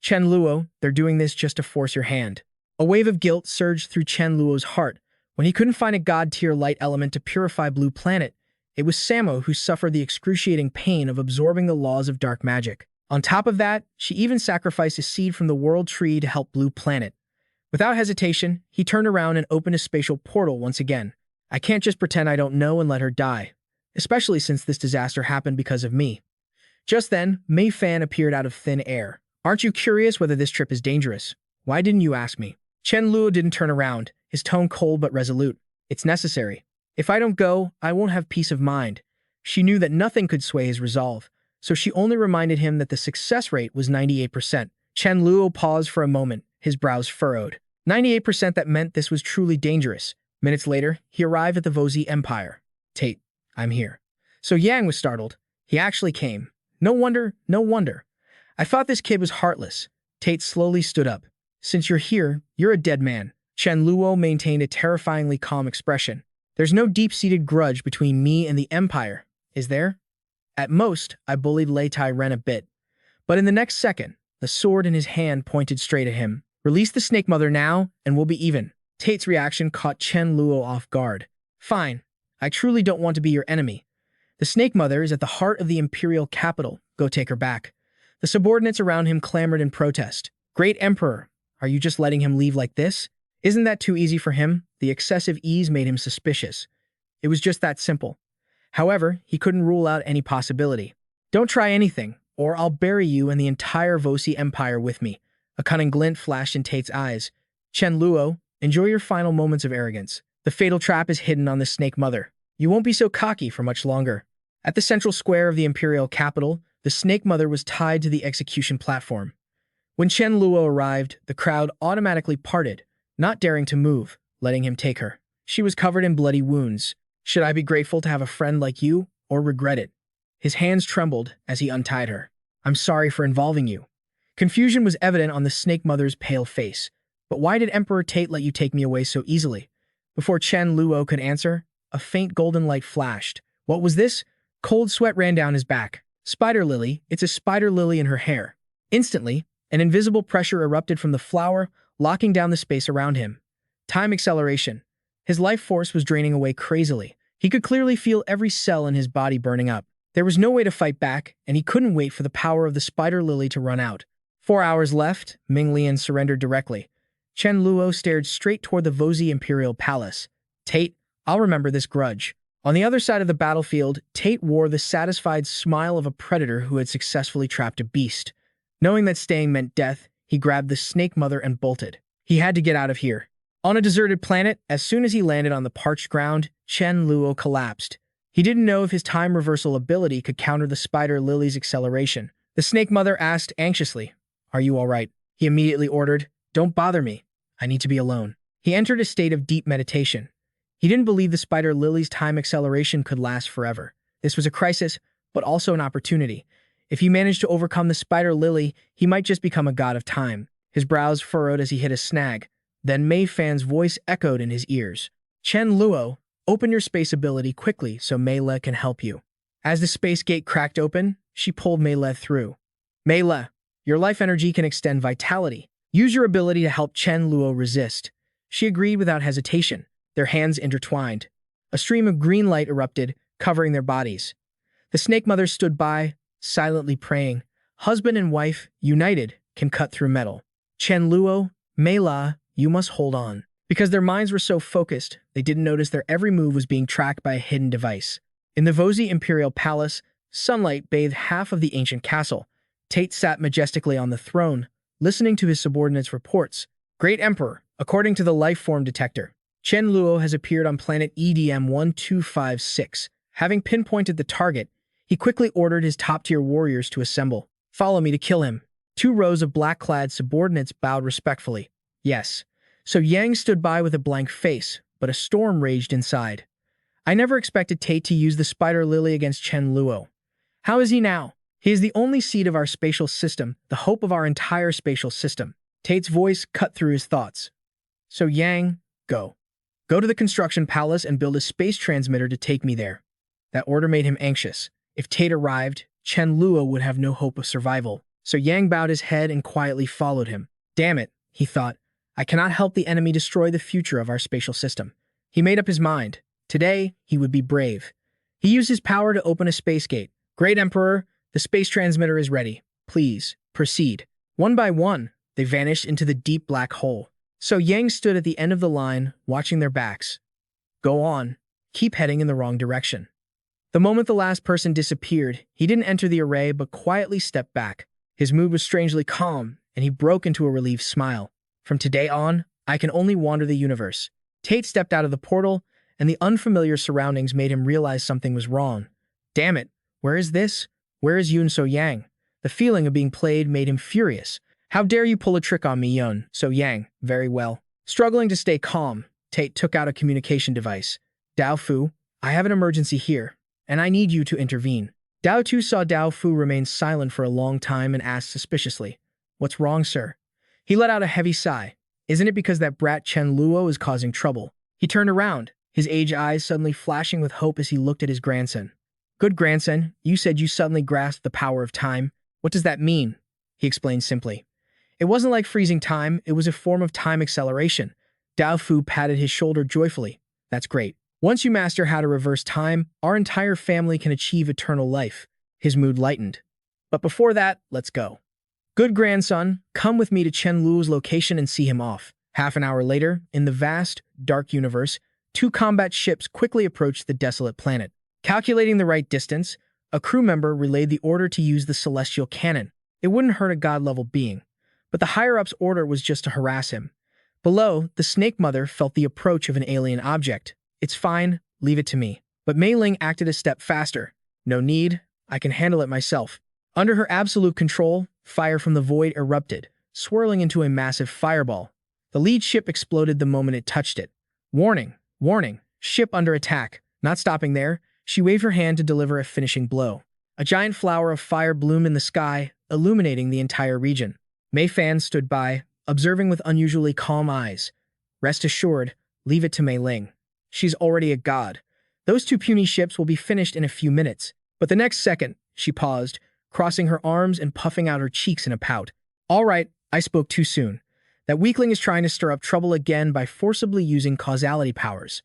"Chen Luo, they're doing this just to force your hand." A wave of guilt surged through Chen Luo's heart. When he couldn't find a god-tier light element to purify Blue Planet, it was Samu who suffered the excruciating pain of absorbing the laws of dark magic. On top of that, she even sacrificed a seed from the world tree to help Blue Planet. Without hesitation, he turned around and opened a spatial portal once again. I can't just pretend I don't know and let her die, especially since this disaster happened because of me. Just then, Mei Fan appeared out of thin air. Aren't you curious whether this trip is dangerous? Why didn't you ask me? Chen Luo didn't turn around, his tone cold but resolute. It's necessary. If I don't go, I won't have peace of mind. She knew that nothing could sway his resolve, so she only reminded him that the success rate was 98%. Chen Luo paused for a moment, his brows furrowed. 98%, that meant this was truly dangerous. Minutes later, he arrived at the Vozi Empire. Tate, I'm here. So Yang was startled. He actually came. No wonder, no wonder. I thought this kid was heartless. Tate slowly stood up. Since you're here, you're a dead man. Chen Luo maintained a terrifyingly calm expression. There's no deep-seated grudge between me and the Empire, is there? At most, I bullied Lei Tai Ren a bit. But in the next second, the sword in his hand pointed straight at him. Release the Snake Mother now, and we'll be even. Tate's reaction caught Chen Luo off guard. Fine. I truly don't want to be your enemy. The Snake Mother is at the heart of the imperial capital. Go take her back. The subordinates around him clamored in protest. Great Emperor, are you just letting him leave like this? Isn't that too easy for him? The excessive ease made him suspicious. It was just that simple. However, he couldn't rule out any possibility. Don't try anything, or I'll bury you and the entire Vosi Empire with me. A cunning glint flashed in Tate's eyes. Chen Luo, enjoy your final moments of arrogance. The fatal trap is hidden on the Snake Mother. You won't be so cocky for much longer. At the central square of the imperial capital, the Snake Mother was tied to the execution platform. When Chen Luo arrived, the crowd automatically parted, not daring to move, letting him take her. She was covered in bloody wounds. Should I be grateful to have a friend like you, or regret it? His hands trembled as he untied her. I'm sorry for involving you. Confusion was evident on the Snake Mother's pale face. But why did Emperor Tate let you take me away so easily? Before Chen Luo could answer, a faint golden light flashed. What was this? Cold sweat ran down his back. Spider lily, it's a spider lily in her hair. Instantly, an invisible pressure erupted from the flower, locking down the space around him. Time acceleration. His life force was draining away crazily. He could clearly feel every cell in his body burning up. There was no way to fight back, and he couldn't wait for the power of the spider lily to run out. 4 hours left, Ming Lian surrendered directly. Chen Luo stared straight toward the Vozi Imperial Palace. Tate, I'll remember this grudge. On the other side of the battlefield, Tate wore the satisfied smile of a predator who had successfully trapped a beast. Knowing that staying meant death, he grabbed the Snake Mother and bolted. He had to get out of here. On a deserted planet, as soon as he landed on the parched ground, Chen Luo collapsed. He didn't know if his time reversal ability could counter the spider lily's acceleration. The Snake Mother asked anxiously, Are you all right? He immediately ordered, Don't bother me. I need to be alone. He entered a state of deep meditation. He didn't believe the spider lily's time acceleration could last forever. This was a crisis, but also an opportunity. If he managed to overcome the spider lily, he might just become a god of time. His brows furrowed as he hit a snag. Then Mei Fan's voice echoed in his ears. Chen Luo, open your space ability quickly so Mei Le can help you. As the space gate cracked open, she pulled Mei Le through. Mei Le, your life energy can extend vitality. Use your ability to help Chen Luo resist. She agreed without hesitation, their hands intertwined. A stream of green light erupted, covering their bodies. The Snake Mother stood by, silently praying. Husband and wife, united, can cut through metal. Chen Luo, Mei Le, you must hold on. Because their minds were so focused, they didn't notice their every move was being tracked by a hidden device. In the Vozi Imperial Palace, sunlight bathed half of the ancient castle. Tate sat majestically on the throne, listening to his subordinates' reports. Great Emperor, according to the life form detector, Chen Luo has appeared on planet EDM 1256. Having pinpointed the target, he quickly ordered his top-tier warriors to assemble. Follow me to kill him. 2 rows of black-clad subordinates bowed respectfully. Yes. So Yang stood by with a blank face, but a storm raged inside. I never expected Tate to use the spider lily against Chen Luo. How is he now? He is the only seed of our spatial system, the hope of our entire spatial system. Tate's voice cut through his thoughts. So Yang, go. Go to the construction palace and build a space transmitter to take me there. That order made him anxious. If Tate arrived, Chen Luo would have no hope of survival. So Yang bowed his head and quietly followed him. Damn it, he thought. I cannot help the enemy destroy the future of our spatial system. He made up his mind. Today, he would be brave. He used his power to open a space gate. Great Emperor, the space transmitter is ready. Please, proceed. One by one, they vanished into the deep black hole. So Yang stood at the end of the line, watching their backs. Go on. Keep heading in the wrong direction. The moment the last person disappeared, he didn't enter the array but quietly stepped back. His mood was strangely calm, and he broke into a relieved smile. From today on, I can only wander the universe. Tate stepped out of the portal, and the unfamiliar surroundings made him realize something was wrong. Damn it, where is this? Where is Yun So Yang? The feeling of being played made him furious. How dare you pull a trick on me, Yun So Yang? Very well. Struggling to stay calm, Tate took out a communication device. Dao Fu, I have an emergency here, and I need you to intervene. Dao Tu saw Dao Fu remain silent for a long time and asked suspiciously, What's wrong, sir? He let out a heavy sigh. Isn't it because that brat Chen Luo is causing trouble? He turned around, his aged eyes suddenly flashing with hope as he looked at his grandson. Good grandson, you said you suddenly grasped the power of time. What does that mean? He explained simply. It wasn't like freezing time, it was a form of time acceleration. Dao Fu patted his shoulder joyfully. That's great. Once you master how to reverse time, our entire family can achieve eternal life. His mood lightened. But before that, let's go. Good grandson, come with me to Chen Luo's location and see him off. Half an hour later, in the vast, dark universe, two combat ships quickly approached the desolate planet. Calculating the right distance, a crew member relayed the order to use the celestial cannon. It wouldn't hurt a god-level being, but the higher-up's order was just to harass him. Below, the Snake Mother felt the approach of an alien object. It's fine, leave it to me. But Mei Ling acted a step faster. No need, I can handle it myself. Under her absolute control, fire from the void erupted, swirling into a massive fireball. The lead ship exploded the moment it touched it. Warning, warning, ship under attack. Not stopping there, she waved her hand to deliver a finishing blow. A giant flower of fire bloomed in the sky, illuminating the entire region. Mei Fan stood by, observing with unusually calm eyes. Rest assured, leave it to Mei Ling. She's already a god. Those two puny ships will be finished in a few minutes. But the next second, she paused, crossing her arms and puffing out her cheeks in a pout. All right, I spoke too soon. That weakling is trying to stir up trouble again by forcibly using causality powers.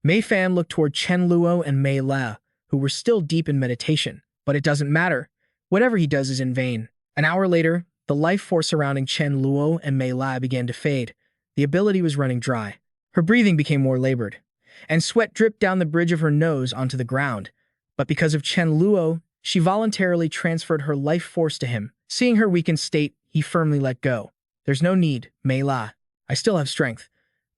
Mei Fan looked toward Chen Luo and Mei La, who were still deep in meditation. But it doesn't matter. Whatever he does is in vain. An hour later, the life force surrounding Chen Luo and Mei La began to fade. The ability was running dry. Her breathing became more labored, and sweat dripped down the bridge of her nose onto the ground. But because of Chen Luo, she voluntarily transferred her life force to him. Seeing her weakened state, he firmly let go. There's no need, Mei La. I still have strength.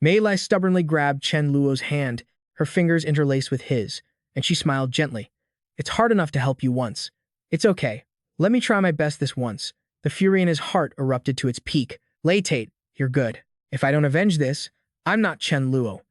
Mei La stubbornly grabbed Chen Luo's hand, her fingers interlaced with his, and she smiled gently. It's hard enough to help you once. It's okay. Let me try my best this once. The fury in his heart erupted to its peak. Tate, you're good. If I don't avenge this, I'm not Chen Luo.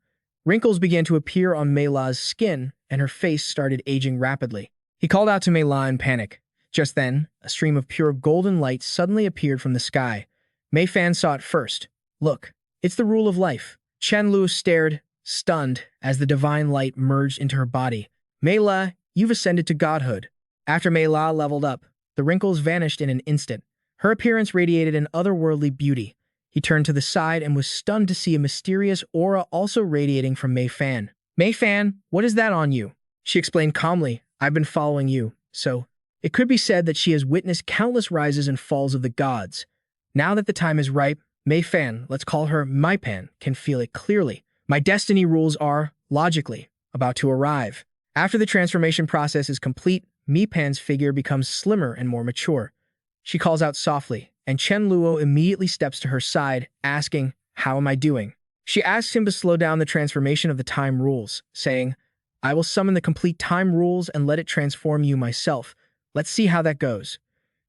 Wrinkles began to appear on Mei La's skin, and her face started aging rapidly. He called out to Mei La in panic. Just then, a stream of pure golden light suddenly appeared from the sky. Mei Fan saw it first. Look, it's the rule of life. Chen Luo stared, stunned, as the divine light merged into her body. Mei La, you've ascended to godhood. After Mei La leveled up, the wrinkles vanished in an instant. Her appearance radiated an otherworldly beauty. He turned to the side and was stunned to see a mysterious aura also radiating from Mei Fan. Mei Fan, what is that on you? She explained calmly, I've been following you, so. It could be said that she has witnessed countless rises and falls of the gods. Now that the time is ripe, Mei Fan, let's call her Mai Pan, can feel it clearly. My destiny rules are, logically, about to arrive. After the transformation process is complete, Mei Pan's figure becomes slimmer and more mature. She calls out softly, and Chen Luo immediately steps to her side, asking, How am I doing? She asks him to slow down the transformation of the time rules, saying, I will summon the complete time rules and let it transform you myself. Let's see how that goes.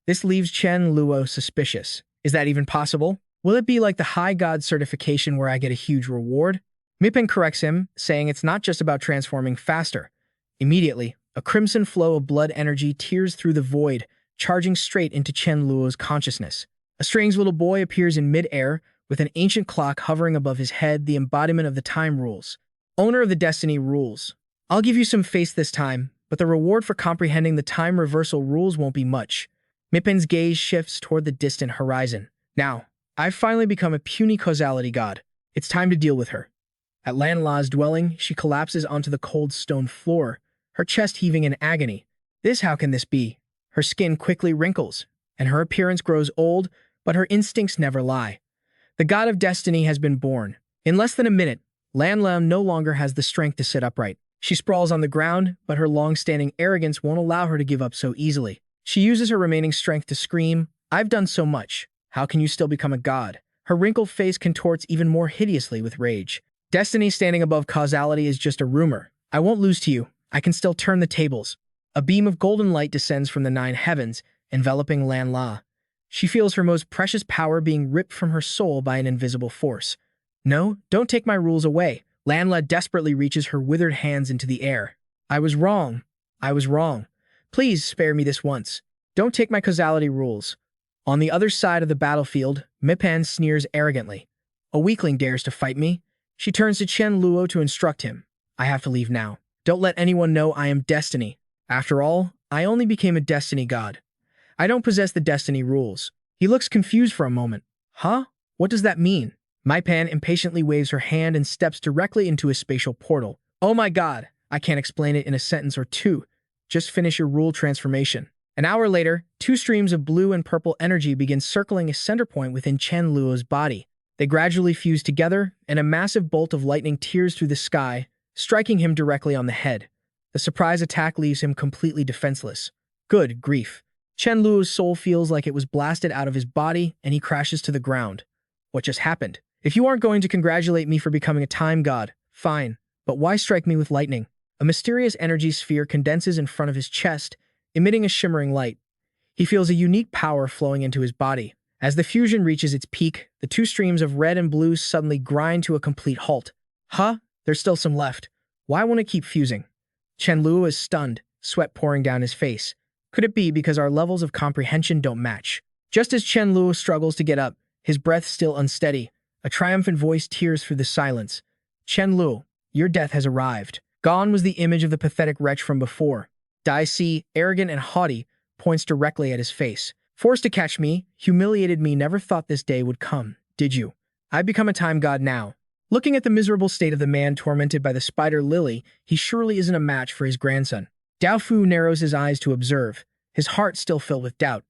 This leaves Chen Luo suspicious. Is that even possible? Will it be like the High God certification where I get a huge reward? Mei Pan corrects him, saying it's not just about transforming faster. Immediately, a crimson flow of blood energy tears through the void, charging straight into Chen Luo's consciousness. A strange little boy appears in mid-air, with an ancient clock hovering above his head, the embodiment of the time rules. Owner of the destiny rules. I'll give you some face this time, but the reward for comprehending the time reversal rules won't be much. Mei Pan's gaze shifts toward the distant horizon. Now, I've finally become a puny causality god. It's time to deal with her. At Lan La's dwelling, she collapses onto the cold stone floor, her chest heaving in agony. How can this be? Her skin quickly wrinkles, and her appearance grows old, but her instincts never lie. The god of destiny has been born. In less than a minute, Lan Lam no longer has the strength to sit upright. She sprawls on the ground, but her long-standing arrogance won't allow her to give up so easily. She uses her remaining strength to scream, "I've done so much. How can you still become a god?" Her wrinkled face contorts even more hideously with rage. Destiny standing above causality is just a rumor. I won't lose to you. I can still turn the tables. A beam of golden light descends from the 9 heavens, enveloping Lan La. She feels her most precious power being ripped from her soul by an invisible force. "No, don't take my rules away." Lan La desperately reaches her withered hands into the air. "I was wrong. I was wrong. Please spare me this once. Don't take my causality rules." On the other side of the battlefield, Mipan sneers arrogantly. "A weakling dares to fight me?" She turns to Chen Luo to instruct him. "I have to leave now. Don't let anyone know I am Destiny. After all, I only became a Destiny god. I don't possess the Destiny rules." He looks confused for a moment. "Huh? What does that mean?" Maipan impatiently waves her hand and steps directly into a spatial portal. "Oh my god, I can't explain it in a sentence or two. Just finish your rule transformation." An hour later, 2 streams of blue and purple energy begin circling a center point within Chen Luo's body. They gradually fuse together, and a massive bolt of lightning tears through the sky, striking him directly on the head. The surprise attack leaves him completely defenseless. Good grief. Chen Luo's soul feels like it was blasted out of his body, and he crashes to the ground. What just happened? If you aren't going to congratulate me for becoming a time god, fine, but why strike me with lightning? A mysterious energy sphere condenses in front of his chest, emitting a shimmering light. He feels a unique power flowing into his body. As the fusion reaches its peak, the 2 streams of red and blue suddenly grind to a complete halt. Huh? There's still some left. Why won't it keep fusing? Chen Luo is stunned, sweat pouring down his face. Could it be because our levels of comprehension don't match? Just as Chen Luo struggles to get up, his breath still unsteady, a triumphant voice tears through the silence. "Chen Luo, your death has arrived." Gone was the image of the pathetic wretch from before. Dai Si, arrogant and haughty, points directly at his face. "Forced to catch me, humiliated me, never thought this day would come, did you? I've become a time god now." Looking at the miserable state of the man tormented by the spider lily, he surely isn't a match for his grandson. Dao Fu narrows his eyes to observe, his heart still filled with doubt.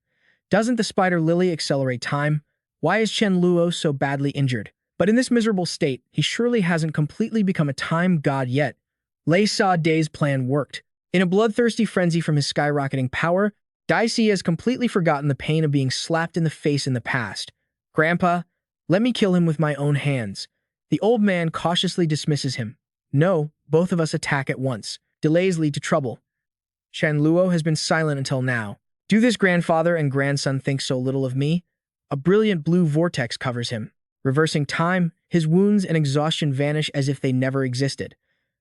Doesn't the spider lily accelerate time? Why is Chen Luo so badly injured? But in this miserable state, he surely hasn't completely become a time god yet. Lei Sa Day's plan worked. In a bloodthirsty frenzy from his skyrocketing power, Dai Si has completely forgotten the pain of being slapped in the face in the past. "Grandpa, let me kill him with my own hands." The old man cautiously dismisses him. "No, both of us attack at once. Delays lead to trouble." Chen Luo has been silent until now. Do this grandfather and grandson think so little of me? A brilliant blue vortex covers him. Reversing time, his wounds and exhaustion vanish as if they never existed.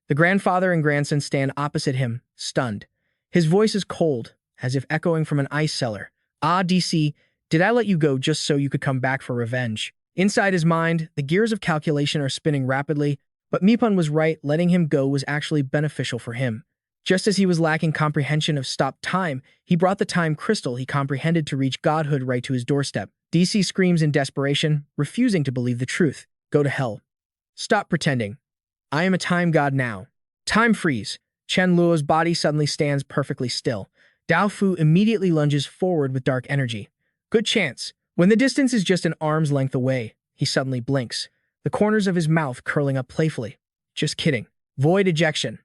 The grandfather and grandson stand opposite him, stunned. His voice is cold, as if echoing from an ice cellar. "Ah, DC, did I let you go just so you could come back for revenge?" Inside his mind, the gears of calculation are spinning rapidly, but Mipun was right, letting him go was actually beneficial for him. Just as he was lacking comprehension of stopped time, he brought the time crystal he comprehended to reach godhood right to his doorstep. DC screams in desperation, refusing to believe the truth. "Go to hell. Stop pretending. I am a time god now." Time freeze. Chen Luo's body suddenly stands perfectly still. Dao Fu immediately lunges forward with dark energy. Good chance. When the distance is just an arm's length away, he suddenly blinks, the corners of his mouth curling up playfully. Just kidding. Void ejection.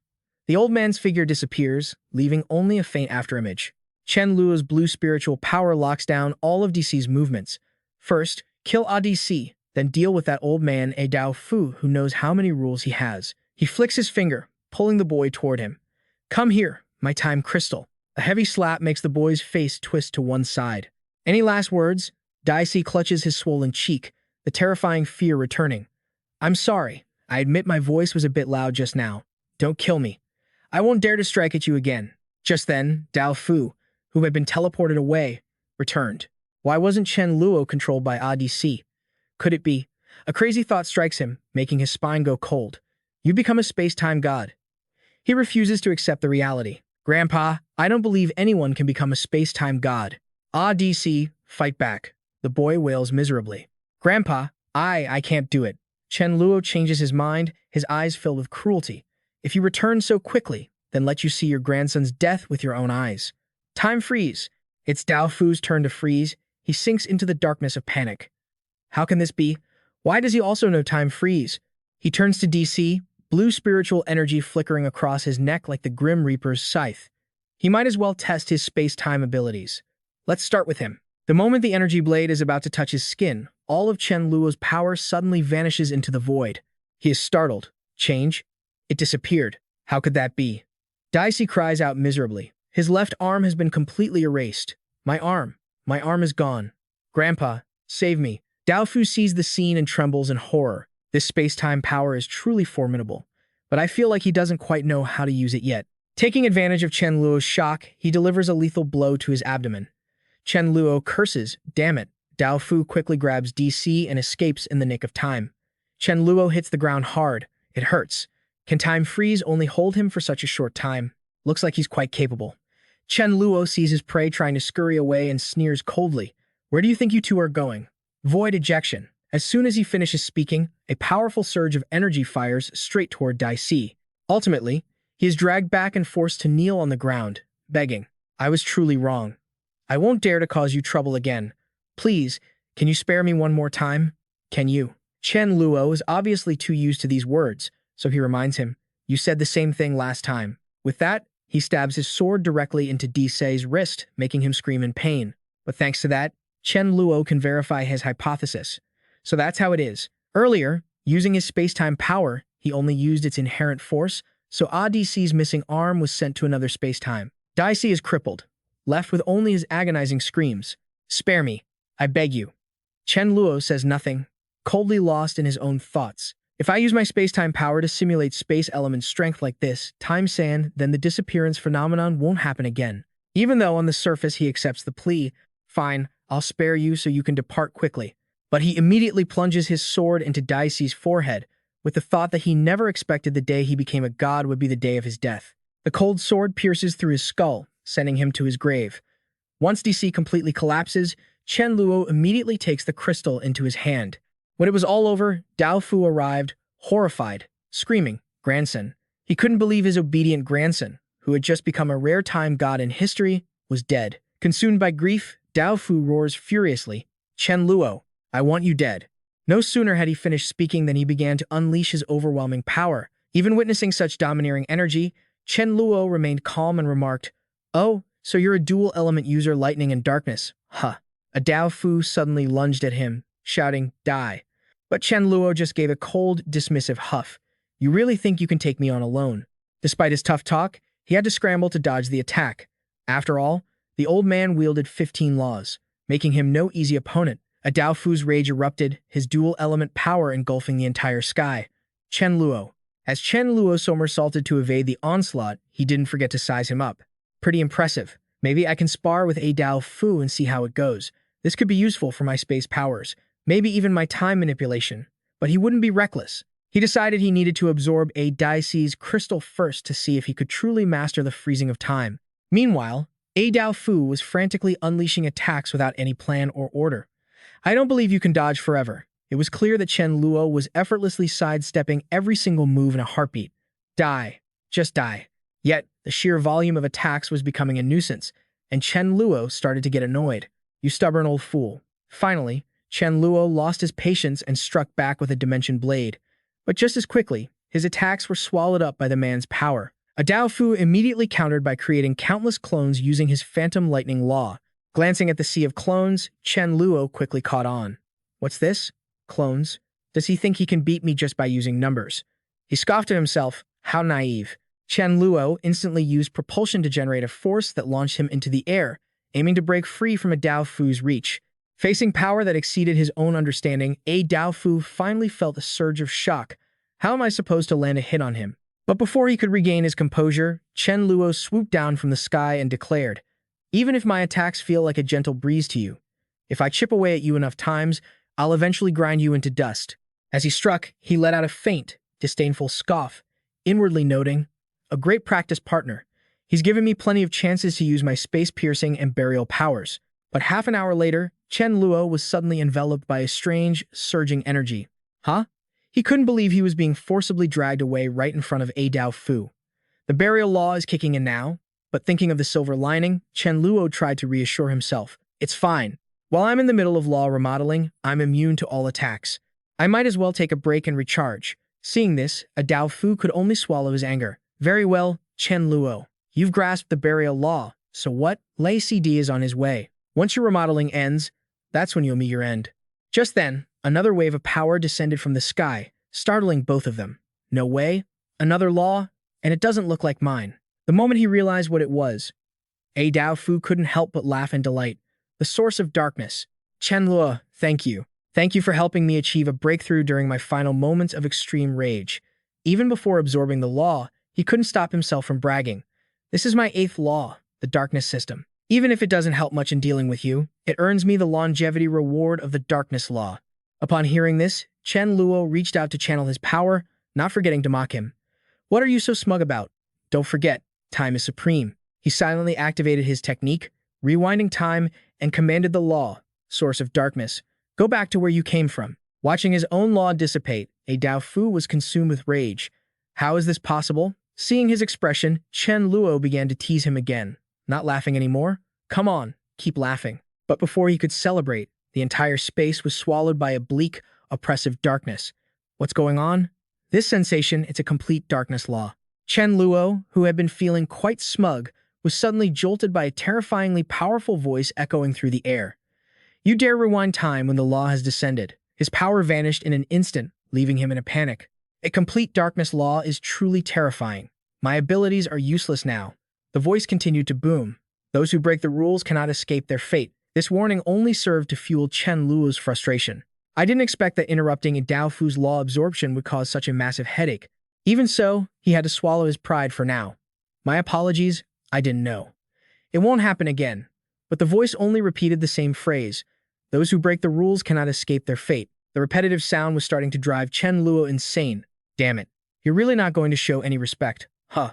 The old man's figure disappears, leaving only a faint afterimage. Chen Luo's blue spiritual power locks down all of DC's movements. First, kill ADC, then deal with that old man A Dao Fu who knows how many rules he has. He flicks his finger, pulling the boy toward him. "Come here, my time crystal." A heavy slap makes the boy's face twist to one side. Any last words? Dicey clutches his swollen cheek, the terrifying fear returning. "I'm sorry. I admit my voice was a bit loud just now. Don't kill me. I won't dare to strike at you again." Just then, Dao Fu, who had been teleported away, returned. Why wasn't Chen Luo controlled by ADC? Could it be? A crazy thought strikes him, making his spine go cold. You become a space-time god. He refuses to accept the reality. "Grandpa, I don't believe anyone can become a space-time god." ADC, fight back. The boy wails miserably. "Grandpa, I can't do it." Chen Luo changes his mind, his eyes filled with cruelty. "If you return so quickly, then let you see your grandson's death with your own eyes." Time freeze. It's Dao Fu's turn to freeze. He sinks into the darkness of panic. How can this be? Why does he also know time freeze? He turns to DC, blue spiritual energy flickering across his neck like the Grim Reaper's scythe. He might as well test his space-time abilities. Let's start with him. The moment the energy blade is about to touch his skin, all of Chen Luo's power suddenly vanishes into the void. He is startled. Change? It disappeared. How could that be? Dicey cries out miserably. His left arm has been completely erased. My arm is gone. Grandpa, save me. Dao Fu sees the scene and trembles in horror. This space-time power is truly formidable, but I feel like he doesn't quite know how to use it yet. Taking advantage of Chen Luo's shock, he delivers a lethal blow to his abdomen. Chen Luo curses, damn it. Dao Fu quickly grabs DC and escapes in the nick of time. Chen Luo hits the ground hard. It hurts. Can time freeze only hold him for such a short time? Looks like he's quite capable. Chen Luo sees his prey trying to scurry away and sneers coldly. Where do you think you two are going? Void ejection. As soon as he finishes speaking, a powerful surge of energy fires straight toward Dicey. Ultimately, he is dragged back and forced to kneel on the ground, begging, I was truly wrong. I won't dare to cause you trouble again. Please, can you spare me one more time? Can you? Chen Luo is obviously too used to these words, so he reminds him, you said the same thing last time. With that, he stabs his sword directly into Dicey's wrist, making him scream in pain. But thanks to that, Chen Luo can verify his hypothesis. So that's how it is. Earlier, using his space-time power, he only used its inherent force, so Dicey's missing arm was sent to another space-time. Dicey is crippled, left with only his agonizing screams. Spare me, I beg you. Chen Luo says nothing, coldly lost in his own thoughts. If I use my space-time power to simulate space element strength like this, time sand, then the disappearance phenomenon won't happen again. Even though on the surface he accepts the plea, fine, I'll spare you so you can depart quickly. But he immediately plunges his sword into Dicey's forehead, with the thought that he never expected the day he became a god would be the day of his death. The cold sword pierces through his skull, sending him to his grave. Once DC completely collapses, Chen Luo immediately takes the crystal into his hand. When it was all over, Dao Fu arrived, horrified, screaming, grandson. He couldn't believe his obedient grandson, who had just become a rare-time god in history, was dead. Consumed by grief, Dao Fu roars furiously, Chen Luo, I want you dead. No sooner had he finished speaking than he began to unleash his overwhelming power. Even witnessing such domineering energy, Chen Luo remained calm and remarked, Oh, so you're a dual-element user, lightning and darkness. Huh. A Dao Fu suddenly lunged at him, shouting, Die. But Chen Luo just gave a cold, dismissive huff. You really think you can take me on alone? Despite his tough talk, he had to scramble to dodge the attack. After all, the old man wielded 15 laws, making him no easy opponent. A Dao Fu's rage erupted, his dual-element power engulfing the entire sky. Chen Luo. As Chen Luo somersaulted to evade the onslaught, he didn't forget to size him up. Pretty impressive. Maybe I can spar with a Dao Fu and see how it goes. This could be useful for my space powers, maybe even my time manipulation. But he wouldn't be reckless. He decided he needed to absorb a Dicey's crystal first to see if he could truly master the freezing of time. Meanwhile, a Dao Fu was frantically unleashing attacks without any plan or order. I don't believe you can dodge forever. It was clear that Chen Luo was effortlessly sidestepping every single move in a heartbeat. Die. Just die. Yet, the sheer volume of attacks was becoming a nuisance, and Chen Luo started to get annoyed. You stubborn old fool. Finally, Chen Luo lost his patience and struck back with a dimension blade. But just as quickly, his attacks were swallowed up by the man's power. A Dao Fu immediately countered by creating countless clones using his phantom lightning law. Glancing at the sea of clones, Chen Luo quickly caught on. What's this? Clones? Does he think he can beat me just by using numbers? He scoffed at himself. How naive. Chen Luo instantly used propulsion to generate a force that launched him into the air, aiming to break free from a Dao Fu's reach. Facing power that exceeded his own understanding, a Dao Fu finally felt a surge of shock. How am I supposed to land a hit on him? But before he could regain his composure, Chen Luo swooped down from the sky and declared, Even if my attacks feel like a gentle breeze to you, if I chip away at you enough times, I'll eventually grind you into dust. As he struck, he let out a faint, disdainful scoff, inwardly noting, A great practice partner. He's given me plenty of chances to use my space-piercing and burial powers. But half an hour later, Chen Luo was suddenly enveloped by a strange, surging energy. Huh? He couldn't believe he was being forcibly dragged away right in front of a Dao Fu. The burial law is kicking in now. But thinking of the silver lining, Chen Luo tried to reassure himself. It's fine. While I'm in the middle of law remodeling, I'm immune to all attacks. I might as well take a break and recharge. Seeing this, a Dao Fu could only swallow his anger. Very well, Chen Luo. You've grasped the burial law, so what? Lei CD is on his way. Once your remodeling ends, that's when you'll meet your end. Just then, another wave of power descended from the sky, startling both of them. No way. Another law? And it doesn't look like mine. The moment he realized what it was, a Dao Fu couldn't help but laugh in delight. The source of darkness. Chen Luo, thank you. Thank you for helping me achieve a breakthrough during my final moments of extreme rage. Even before absorbing the law, he couldn't stop himself from bragging. This is my 8th law, the darkness system. Even if it doesn't help much in dealing with you, it earns me the longevity reward of the darkness law. Upon hearing this, Chen Luo reached out to channel his power, not forgetting to mock him. What are you so smug about? Don't forget, time is supreme. He silently activated his technique, rewinding time, and commanded the law, source of darkness, go back to where you came from. Watching his own law dissipate, a Dao Fu was consumed with rage. How is this possible? Seeing his expression, Chen Luo began to tease him again. Not laughing anymore? Come on, keep laughing. But before he could celebrate, the entire space was swallowed by a bleak, oppressive darkness. What's going on? This sensation, it's a complete darkness law. Chen Luo, who had been feeling quite smug, was suddenly jolted by a terrifyingly powerful voice echoing through the air. You dare rewind time when the law has descended. His power vanished in an instant, leaving him in a panic. A complete darkness law is truly terrifying. My abilities are useless now. The voice continued to boom. Those who break the rules cannot escape their fate. This warning only served to fuel Chen Luo's frustration. I didn't expect that interrupting a Dao Fu's law absorption would cause such a massive headache. Even so, he had to swallow his pride for now. My apologies, I didn't know. It won't happen again. But the voice only repeated the same phrase. Those who break the rules cannot escape their fate. The repetitive sound was starting to drive Chen Luo insane. Damn it. You're really not going to show any respect, huh?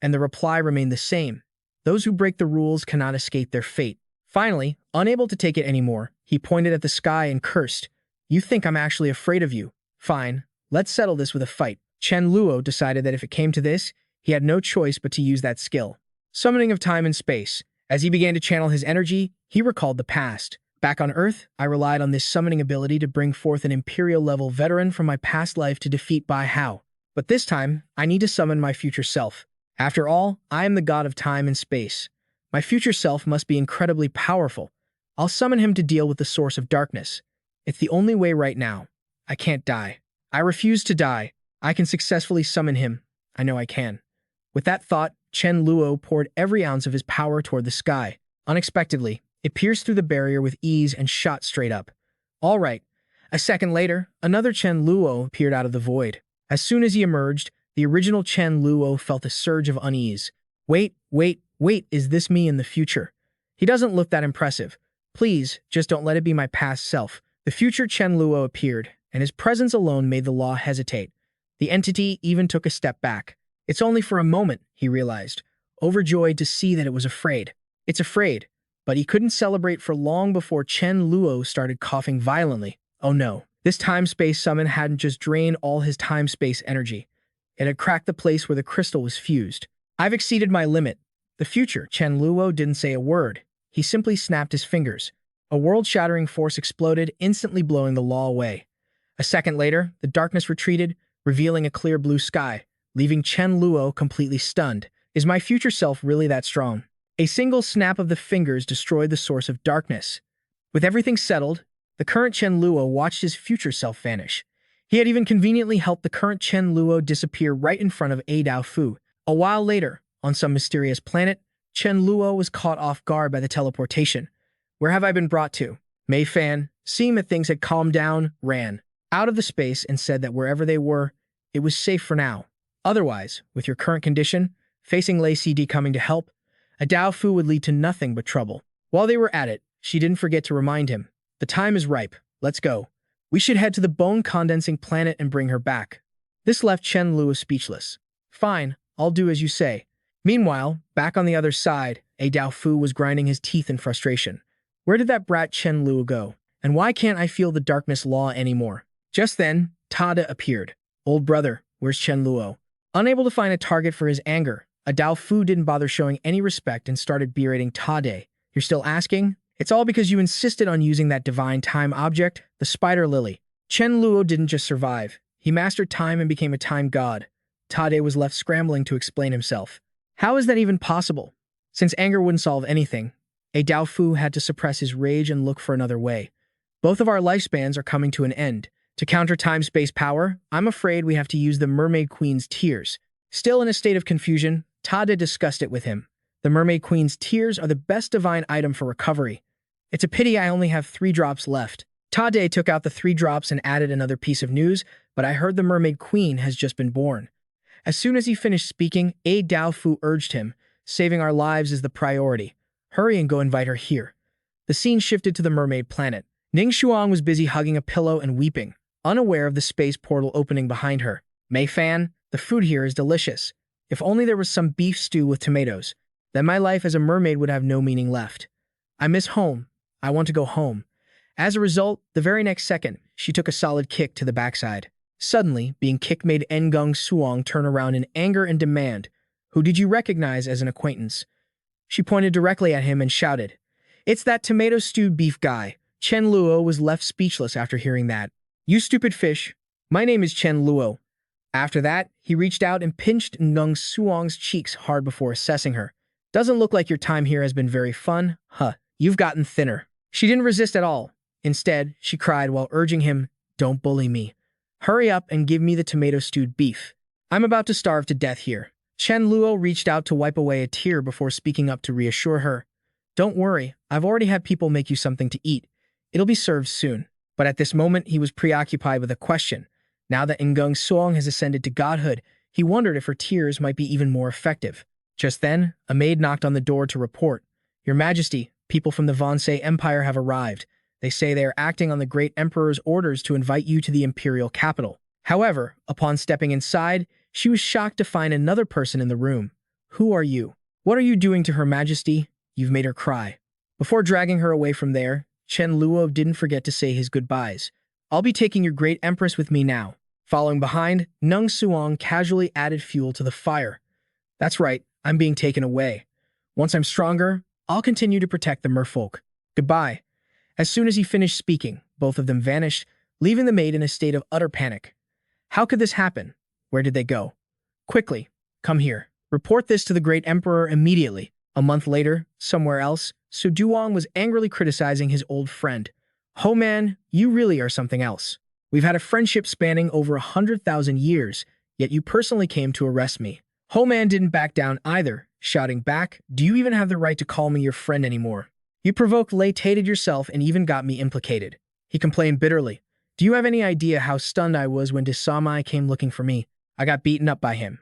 And the reply remained the same. Those who break the rules cannot escape their fate. Finally, unable to take it anymore, he pointed at the sky and cursed. You think I'm actually afraid of you? Fine, let's settle this with a fight. Chen Luo decided that if it came to this, he had no choice but to use that skill. Summoning of time and space. As he began to channel his energy, he recalled the past. Back on Earth, I relied on this summoning ability to bring forth an Imperial-level veteran from my past life to defeat Bai Hao. But this time, I need to summon my future self. After all, I am the god of time and space. My future self must be incredibly powerful. I'll summon him to deal with the source of darkness. It's the only way right now. I can't die. I refuse to die. I can successfully summon him. I know I can. With that thought, Chen Luo poured every ounce of his power toward the sky. Unexpectedly, it pierced through the barrier with ease and shot straight up. All right. A second later, another Chen Luo appeared out of the void. As soon as he emerged, the original Chen Luo felt a surge of unease. Wait, is this me in the future? He doesn't look that impressive. Please, just don't let it be my past self. The future Chen Luo appeared, and his presence alone made the law hesitate. The entity even took a step back. It's only for a moment, he realized, overjoyed to see that it was afraid. It's afraid. But he couldn't celebrate for long before Chen Luo started coughing violently. Oh no, this time-space summon hadn't just drained all his time-space energy. It had cracked the place where the crystal was fused. I've exceeded my limit. The future Chen Luo didn't say a word. He simply snapped his fingers. A world-shattering force exploded, instantly blowing the law away. A second later, the darkness retreated, revealing a clear blue sky, leaving Chen Luo completely stunned. Is my future self really that strong? A single snap of the fingers destroyed the source of darkness. With everything settled, the current Chen Luo watched his future self vanish. He had even conveniently helped the current Chen Luo disappear right in front of A Dao Fu. A while later, on some mysterious planet, Chen Luo was caught off guard by the teleportation. Where have I been brought to? Mei Fan, seeing that things had calmed down, ran out of the space and said that wherever they were, it was safe for now. Otherwise, with your current condition, facing Lei CD coming to help, a Dao Fu would lead to nothing but trouble. While they were at it, she didn't forget to remind him. The time is ripe. Let's go. We should head to the bone-condensing planet and bring her back. This left Chen Luo speechless. Fine, I'll do as you say. Meanwhile, back on the other side, a Dao Fu was grinding his teeth in frustration. Where did that brat Chen Luo go? And why can't I feel the darkness law anymore? Just then, Tada appeared. Old brother, where's Chen Luo? Unable to find a target for his anger, A Dao Fu didn't bother showing any respect and started berating Tade. You're still asking? It's all because you insisted on using that divine time object, the spider lily. Chen Luo didn't just survive. He mastered time and became a time god. Tade was left scrambling to explain himself. How is that even possible? Since anger wouldn't solve anything, a Dao Fu had to suppress his rage and look for another way. Both of our lifespans are coming to an end. To counter time-space power, I'm afraid we have to use the Mermaid Queen's tears. Still in a state of confusion, Tade discussed it with him. The Mermaid Queen's tears are the best divine item for recovery. It's a pity I only have 3 drops left. Tade took out the 3 drops and added another piece of news, but I heard the Mermaid Queen has just been born. As soon as he finished speaking, a Dao Fu urged him, saving our lives is the priority. Hurry and go invite her here. The scene shifted to the mermaid planet. Ning Shuang was busy hugging a pillow and weeping, unaware of the space portal opening behind her. Mei Fan, the food here is delicious. If only there was some beef stew with tomatoes, then my life as a mermaid would have no meaning left. I miss home. I want to go home. As a result, the very next second, she took a solid kick to the backside. Suddenly, being kicked made Ngung Suong turn around in anger and demand, "Who did you recognize as an acquaintance?" She pointed directly at him and shouted, "It's that tomato-stewed beef guy." Chen Luo was left speechless after hearing that. "You stupid fish. My name is Chen Luo." After that, he reached out and pinched Ngung Suong's cheeks hard before assessing her. "Doesn't look like your time here has been very fun, huh? You've gotten thinner." She didn't resist at all. Instead, she cried while urging him, "Don't bully me. Hurry up and give me the tomato-stewed beef. I'm about to starve to death here." Chen Luo reached out to wipe away a tear before speaking up to reassure her. "Don't worry, I've already had people make you something to eat. It'll be served soon." But at this moment, he was preoccupied with a question. Now that Ngung Suong has ascended to godhood, he wondered if her tears might be even more effective. Just then, a maid knocked on the door to report, "Your Majesty, people from the Vonsei Empire have arrived. They say they are acting on the Great Emperor's orders to invite you to the imperial capital." However, upon stepping inside, she was shocked to find another person in the room. "Who are you? What are you doing to Her Majesty? You've made her cry." Before dragging her away from there, Chen Luo didn't forget to say his goodbyes. "I'll be taking your great empress with me now." Following behind, Ngung Suong casually added fuel to the fire. "That's right, I'm being taken away. Once I'm stronger, I'll continue to protect the merfolk. Goodbye." As soon as he finished speaking, both of them vanished, leaving the maid in a state of utter panic. How could this happen? Where did they go? "Quickly, come here. Report this to the Great Emperor immediately." A month later, somewhere else, Su Duong was angrily criticizing his old friend. "Ho man, you really are something else. We've had a friendship spanning over 100,000 years, yet you personally came to arrest me." Ho man didn't back down either, shouting back, "Do you even have the right to call me your friend anymore? You provoked Lei Tated yourself and even got me implicated." He complained bitterly. "Do you have any idea how stunned I was when Disamai came looking for me? I got beaten up by him."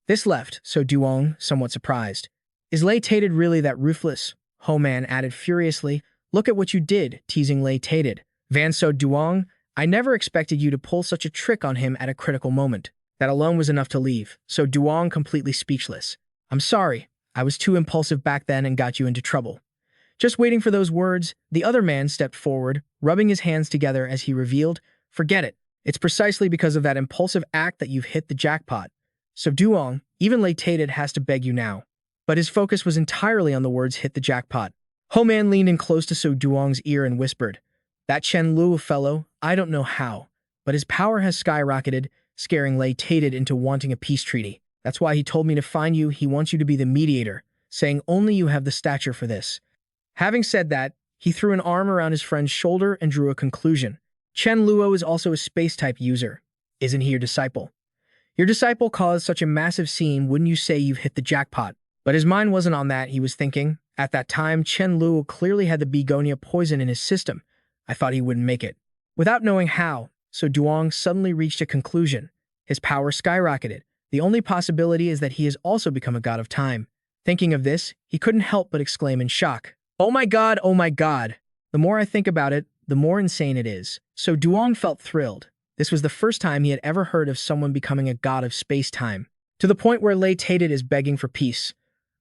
This left So Duong somewhat surprised. "Is Lei Tated really that ruthless?" Ho man added furiously, "Look at what you did," teasing Lei Tated. "Van So Duong, I never expected you to pull such a trick on him at a critical moment. That alone was enough to leave." So Duong completely speechless. "I'm sorry. I was too impulsive back then and got you into trouble." Just waiting for those words, the other man stepped forward, rubbing his hands together as he revealed, "Forget it. It's precisely because of that impulsive act that you've hit the jackpot. So Duong, even Lei Tated has to beg you now." But his focus was entirely on the words "hit the jackpot." Ho Man leaned in close to So Duong's ear and whispered, "That Chen Luo fellow, I don't know how, but his power has skyrocketed, scaring Lei Tated into wanting a peace treaty. That's why he told me to find you. He wants you to be the mediator, saying only you have the stature for this." Having said that, he threw an arm around his friend's shoulder and drew a conclusion. "Chen Luo is also a space-type user. Isn't he your disciple? Your disciple caused such a massive scene, wouldn't you say you've hit the jackpot?" But his mind wasn't on that, he was thinking. At that time, Chen Luo clearly had the begonia poison in his system. I thought he wouldn't make it. Without knowing how, So Duong suddenly reached a conclusion. His power skyrocketed. The only possibility is that he has also become a god of time. Thinking of this, he couldn't help but exclaim in shock, "Oh my god, oh my god. The more I think about it, the more insane it is." So Duong felt thrilled. This was the first time he had ever heard of someone becoming a god of space-time, to the point where Lei Tated is begging for peace.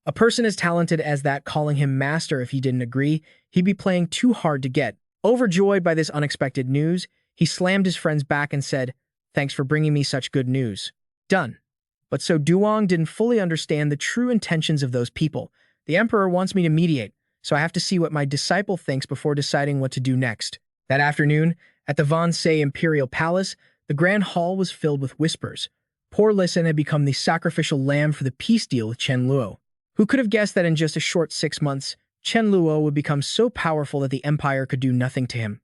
A person as talented as that calling him master if he didn't agree, he'd be playing too hard to get. Overjoyed by this unexpected news, he slammed his friend's back and said, "Thanks for bringing me such good news." "Done. But so Duong didn't fully understand the true intentions of those people. The emperor wants me to mediate, so I have to see what my disciple thinks before deciding what to do next. That afternoon, at the Vansei Imperial Palace, the grand hall was filled with whispers. Poor Listen had become the sacrificial lamb for the peace deal with Chen Luo. Who could have guessed that in just a short 6 months, Chen Luo would become so powerful that the empire could do nothing to him?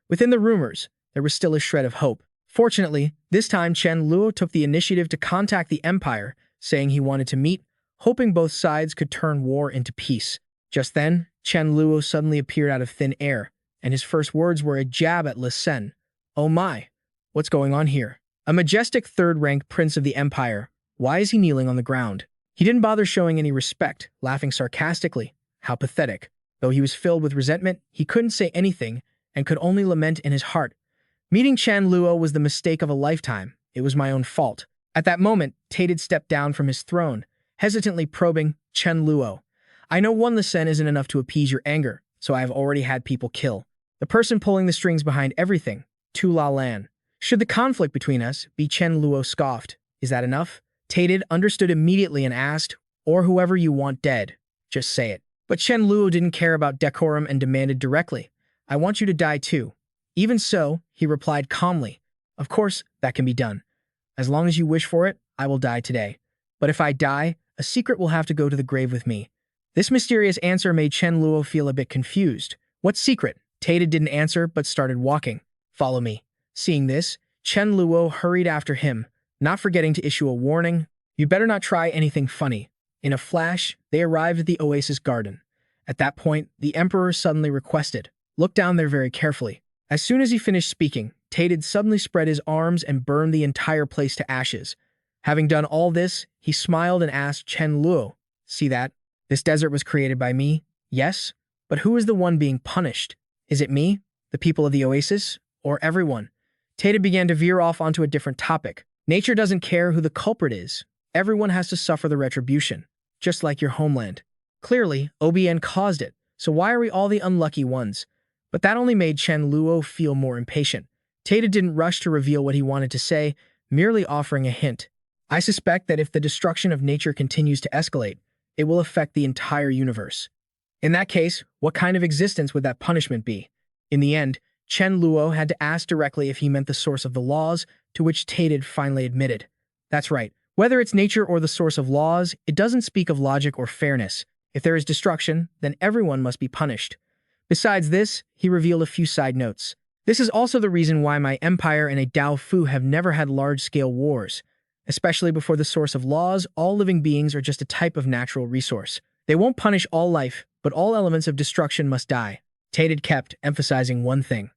Within the rumors, there was still a shred of hope. Fortunately, this time Chen Luo took the initiative to contact the empire, saying he wanted to meet, hoping both sides could turn war into peace. Just then, Chen Luo suddenly appeared out of thin air, and his first words were a jab at Listen. Oh my, what's going on here? A majestic third-rank prince of the empire. Why is he kneeling on the ground? He didn't bother showing any respect, laughing sarcastically. How pathetic. Though he was filled with resentment, he couldn't say anything and could only lament in his heart. Meeting Chen Luo was the mistake of a lifetime. It was my own fault. At that moment, Tated stepped down from his throne, hesitantly probing Chen Luo. I know one Listen isn't enough to appease your anger, so I have already had people kill. The person pulling the strings behind everything, Tu La Lan. Should the conflict between us be Chen Luo scoffed? Is that enough? Tated understood immediately and asked, or whoever you want dead. Just say it. But Chen Luo didn't care about decorum and demanded directly, I want you to die too. Even so, he replied calmly, of course, that can be done. As long as you wish for it, I will die today. But if I die, a secret will have to go to the grave with me. This mysterious answer made Chen Luo feel a bit confused. What secret? Tated didn't answer but started walking. Follow me. Seeing this, Chen Luo hurried after him, not forgetting to issue a warning. You better not try anything funny. In a flash, they arrived at the oasis garden. At that point, the emperor suddenly requested, look down there very carefully. As soon as he finished speaking, Tated suddenly spread his arms and burned the entire place to ashes. Having done all this, he smiled and asked Chen Luo, see that? This desert was created by me, yes? But who is the one being punished? Is it me, the people of the oasis, or everyone? Tated began to veer off onto a different topic. Nature doesn't care who the culprit is. Everyone has to suffer the retribution, just like your homeland. Clearly, OBN caused it, so why are we all the unlucky ones? But that only made Chen Luo feel more impatient. Tated didn't rush to reveal what he wanted to say, merely offering a hint. I suspect that if the destruction of nature continues to escalate, it will affect the entire universe. In that case, what kind of existence would that punishment be? In the end, Chen Luo had to ask directly if he meant the source of the laws, to which Tated finally admitted. That's right. Whether it's nature or the source of laws, it doesn't speak of logic or fairness. If there is destruction, then everyone must be punished. Besides this, he revealed a few side notes. This is also the reason why my empire and a Dao Fu have never had large-scale wars. Especially before the source of laws, all living beings are just a type of natural resource. They won't punish all life, but all elements of destruction must die. Tated kept emphasizing one thing.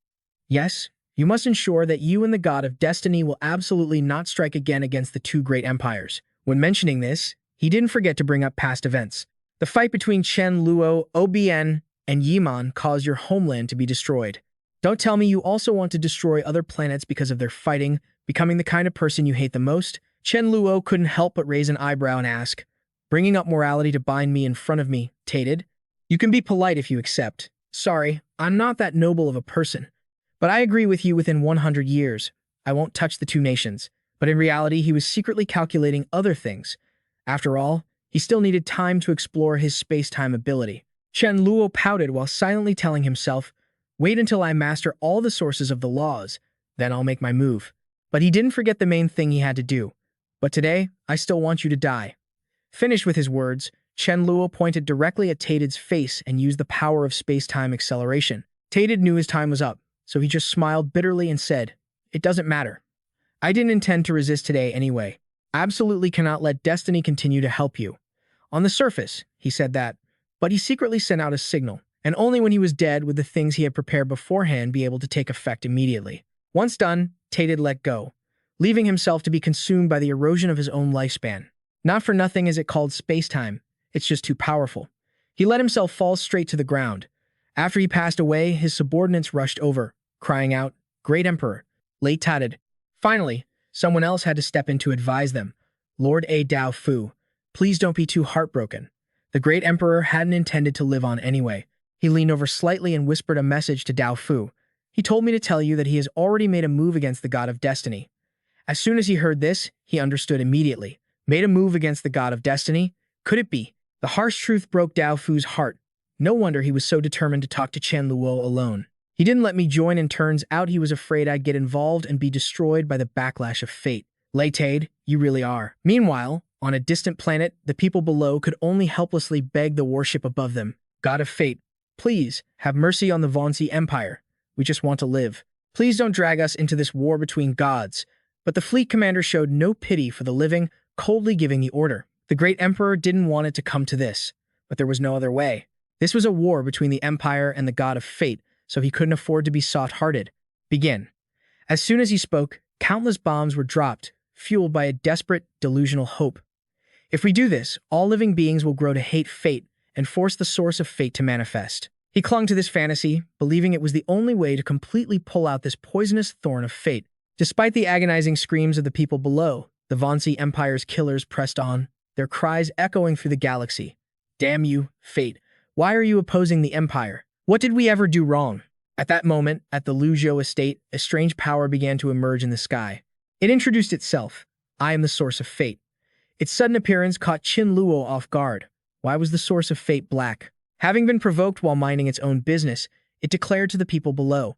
Yes, you must ensure that you and the god of destiny will absolutely not strike again against the two great empires. When mentioning this, he didn't forget to bring up past events. The fight between Chen Luo, OBN, and Yiman caused your homeland to be destroyed. Don't tell me you also want to destroy other planets because of their fighting, becoming the kind of person you hate the most? Chen Luo couldn't help but raise an eyebrow and ask, bringing up morality to bind me in front of me, Tated? You can be polite if you accept. Sorry, I'm not that noble of a person. But I agree with you within 100 years. I won't touch the two nations. But in reality, he was secretly calculating other things. After all, he still needed time to explore his space-time ability. Chen Luo pouted while silently telling himself, wait until I master all the sources of the laws, then I'll make my move. But he didn't forget the main thing he had to do. But today, I still want you to die. Finished with his words, Chen Luo pointed directly at Tated's face and used the power of space-time acceleration. Tated knew his time was up, so he just smiled bitterly and said, it doesn't matter. I didn't intend to resist today anyway. I absolutely cannot let destiny continue to help you. On the surface, he said that, but he secretly sent out a signal, and only when he was dead would the things he had prepared beforehand be able to take effect immediately. Once done, Tated let go, leaving himself to be consumed by the erosion of his own lifespan. Not for nothing is it called space-time. It's just too powerful. He let himself fall straight to the ground. After he passed away, his subordinates rushed over, crying out, Great Emperor, late Tated. Finally, someone else had to step in to advise them. Lord A. Dao Fu, please don't be too heartbroken. The Great Emperor hadn't intended to live on anyway. He leaned over slightly and whispered a message to Dao Fu. He told me to tell you that he has already made a move against the god of destiny. As soon as he heard this, he understood immediately. Made a move against the god of destiny? Could it be? The harsh truth broke Dao Fu's heart. No wonder he was so determined to talk to Chen Luo alone. He didn't let me join, and turns out he was afraid I'd get involved and be destroyed by the backlash of fate. Leitade, you really are. Meanwhile, on a distant planet, the people below could only helplessly beg the warship above them. God of fate, please, have mercy on the Vonsi Empire. We just want to live. Please don't drag us into this war between gods. But the fleet commander showed no pity for the living, coldly giving the order. The great emperor didn't want it to come to this, but there was no other way. This was a war between the empire and the god of fate, so he couldn't afford to be soft-hearted. Begin. As soon as he spoke, countless bombs were dropped, fueled by a desperate, delusional hope. If we do this, all living beings will grow to hate fate and force the source of fate to manifest. He clung to this fantasy, believing it was the only way to completely pull out this poisonous thorn of fate. Despite the agonizing screams of the people below, the Vonsi Empire's killers pressed on, their cries echoing through the galaxy. Damn you, fate. Why are you opposing the Empire? What did we ever do wrong? At that moment, at the Luzhou estate, a strange power began to emerge in the sky. It introduced itself. I am the source of fate. Its sudden appearance caught Chen Luo off guard. Why was the source of fate black? Having been provoked while minding its own business, it declared to the people below,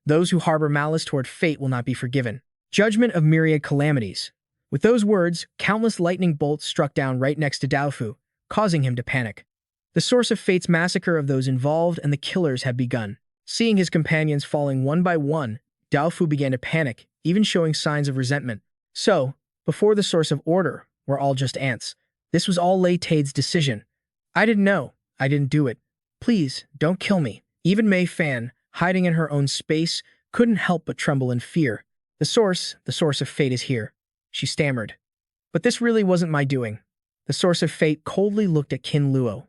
those who harbor malice toward fate will not be forgiven. Judgment of myriad calamities. With those words, countless lightning bolts struck down right next to Dao Fu, causing him to panic. The source of fate's massacre of those involved and the killers had begun. Seeing his companions falling one by one, Dao Fu began to panic, even showing signs of resentment. So, before the source of order, we're all just ants. This was all Leitade's decision. I didn't know. I didn't do it. Please, don't kill me. Even Mei Fan, hiding in her own space, couldn't help but tremble in fear. The source of fate is here, she stammered. But this really wasn't my doing. The source of fate coldly looked at Chen Luo.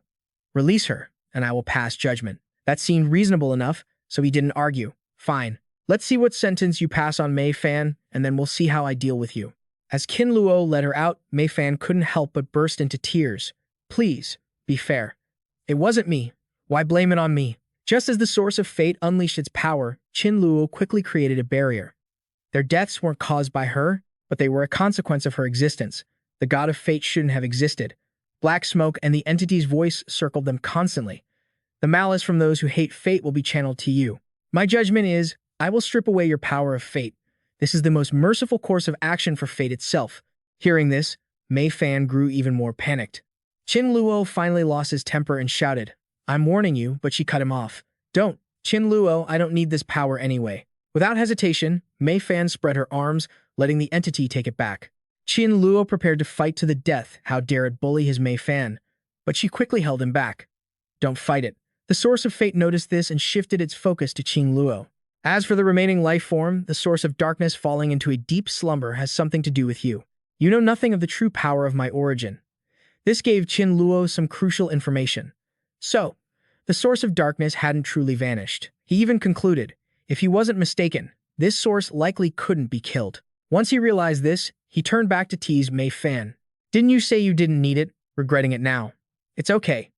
Release her, and I will pass judgment. That seemed reasonable enough, so he didn't argue. Fine. Let's see what sentence you pass on Mei Fan, and then we'll see how I deal with you. As Chen Luo led her out, Mei Fan couldn't help but burst into tears. Please, be fair. It wasn't me. Why blame it on me? Just as the source of fate unleashed its power, Chen Luo quickly created a barrier. Their deaths weren't caused by her, but they were a consequence of her existence. The god of fate shouldn't have existed. Black smoke and the entity's voice circled them constantly. The malice from those who hate fate will be channeled to you. My judgment is, I will strip away your power of fate. This is the most merciful course of action for fate itself. Hearing this, Mei Fan grew even more panicked. Chen Luo finally lost his temper and shouted, I'm warning you, but she cut him off. Don't. Chen Luo, I don't need this power anyway. Without hesitation, Mei Fan spread her arms, letting the entity take it back. Chen Luo prepared to fight to the death. How dare it bully his Mei Fan? But she quickly held him back. Don't fight it. The source of fate noticed this and shifted its focus to Chen Luo. As for the remaining life form, the source of darkness falling into a deep slumber has something to do with you. You know nothing of the true power of my origin. This gave Chen Luo some crucial information. So, the source of darkness hadn't truly vanished. He even concluded, if he wasn't mistaken, this source likely couldn't be killed. Once he realized this, he turned back to tease Mei Fan. Didn't you say you didn't need it? Regretting it now. It's okay.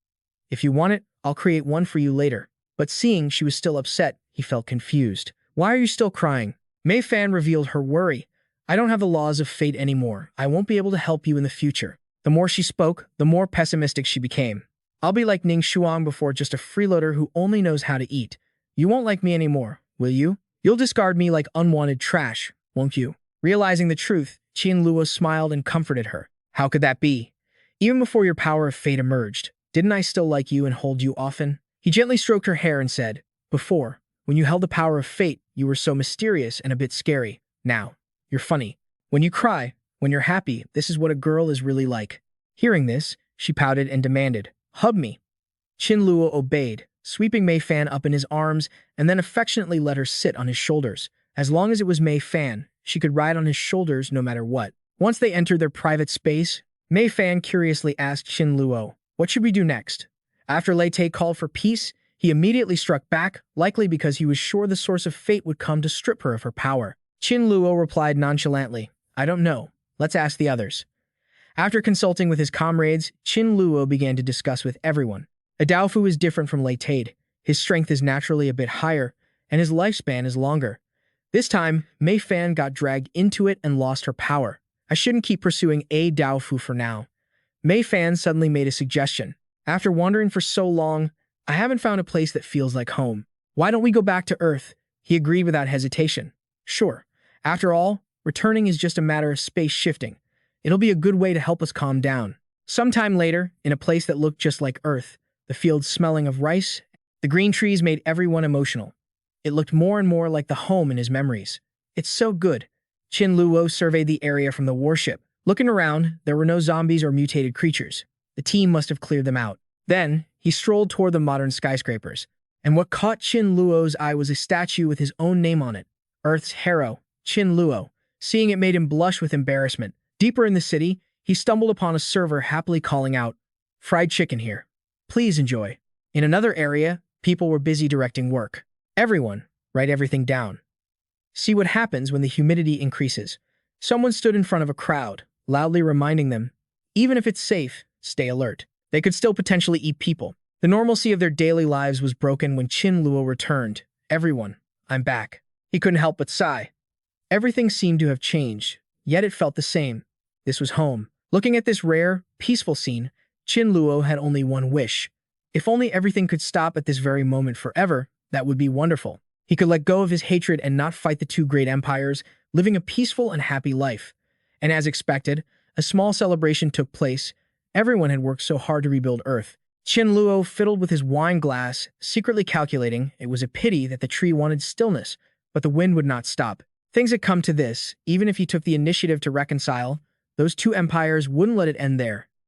If you want it, I'll create one for you later. But seeing she was still upset, he felt confused. Why are you still crying? Mei Fan revealed her worry. I don't have the laws of fate anymore. I won't be able to help you in the future. The more she spoke, the more pessimistic she became. I'll be like Ning Shuang before, just a freeloader who only knows how to eat. You won't like me anymore, will you? You'll discard me like unwanted trash, won't you? Realizing the truth, Chen Luo smiled and comforted her. How could that be? Even before your power of fate emerged, didn't I still like you and hold you often? He gently stroked her hair and said, before, when you held the power of fate, you were so mysterious and a bit scary. Now, you're funny. When you cry, when you're happy, this is what a girl is really like. Hearing this, she pouted and demanded, hug me. Chen Luo obeyed, sweeping Mei Fan up in his arms and then affectionately let her sit on his shoulders. As long as it was Mei Fan, she could ride on his shoulders no matter what. Once they entered their private space, Mei Fan curiously asked Chen Luo, what should we do next? After Lei Te called for peace, he immediately struck back, likely because he was sure the source of fate would come to strip her of her power. Chen Luo replied nonchalantly, I don't know. Let's ask the others. After consulting with his comrades, Chen Luo began to discuss with everyone. Adao is different from Lei Te. His strength is naturally a bit higher, and his lifespan is longer. This time, Mei Fan got dragged into it and lost her power. I shouldn't keep pursuing A Dao Fu for now. Mei Fan suddenly made a suggestion. After wandering for so long, I haven't found a place that feels like home. Why don't we go back to Earth? He agreed without hesitation. Sure. After all, returning is just a matter of space shifting. It'll be a good way to help us calm down. Sometime later, in a place that looked just like Earth, the fields smelling of rice, the green trees made everyone emotional. It looked more and more like the home in his memories. It's so good. Chen Luo surveyed the area from the warship. Looking around, there were no zombies or mutated creatures. The team must have cleared them out. Then, he strolled toward the modern skyscrapers. And what caught Chen Luo's eye was a statue with his own name on it. Earth's hero, Chen Luo. Seeing it made him blush with embarrassment. Deeper in the city, he stumbled upon a server happily calling out, "Fried chicken here. Please enjoy." In another area, people were busy directing work. Everyone, write everything down. See what happens when the humidity increases. Someone stood in front of a crowd, loudly reminding them, even if it's safe, stay alert. They could still potentially eat people. The normalcy of their daily lives was broken when Chen Luo returned. Everyone, I'm back. He couldn't help but sigh. Everything seemed to have changed, yet it felt the same. This was home. Looking at this rare, peaceful scene, Chen Luo had only one wish. If only everything could stop at this very moment forever, that would be wonderful. He could let go of his hatred and not fight the two great empires, living a peaceful and happy life. And as expected, a small celebration took place. Everyone had worked so hard to rebuild Earth. Chen Luo fiddled with his wine glass, secretly calculating it was a pity that the tree wanted stillness, but the wind would not stop. Things had come to this. Even if he took the initiative to reconcile, those two empires wouldn't let it end there.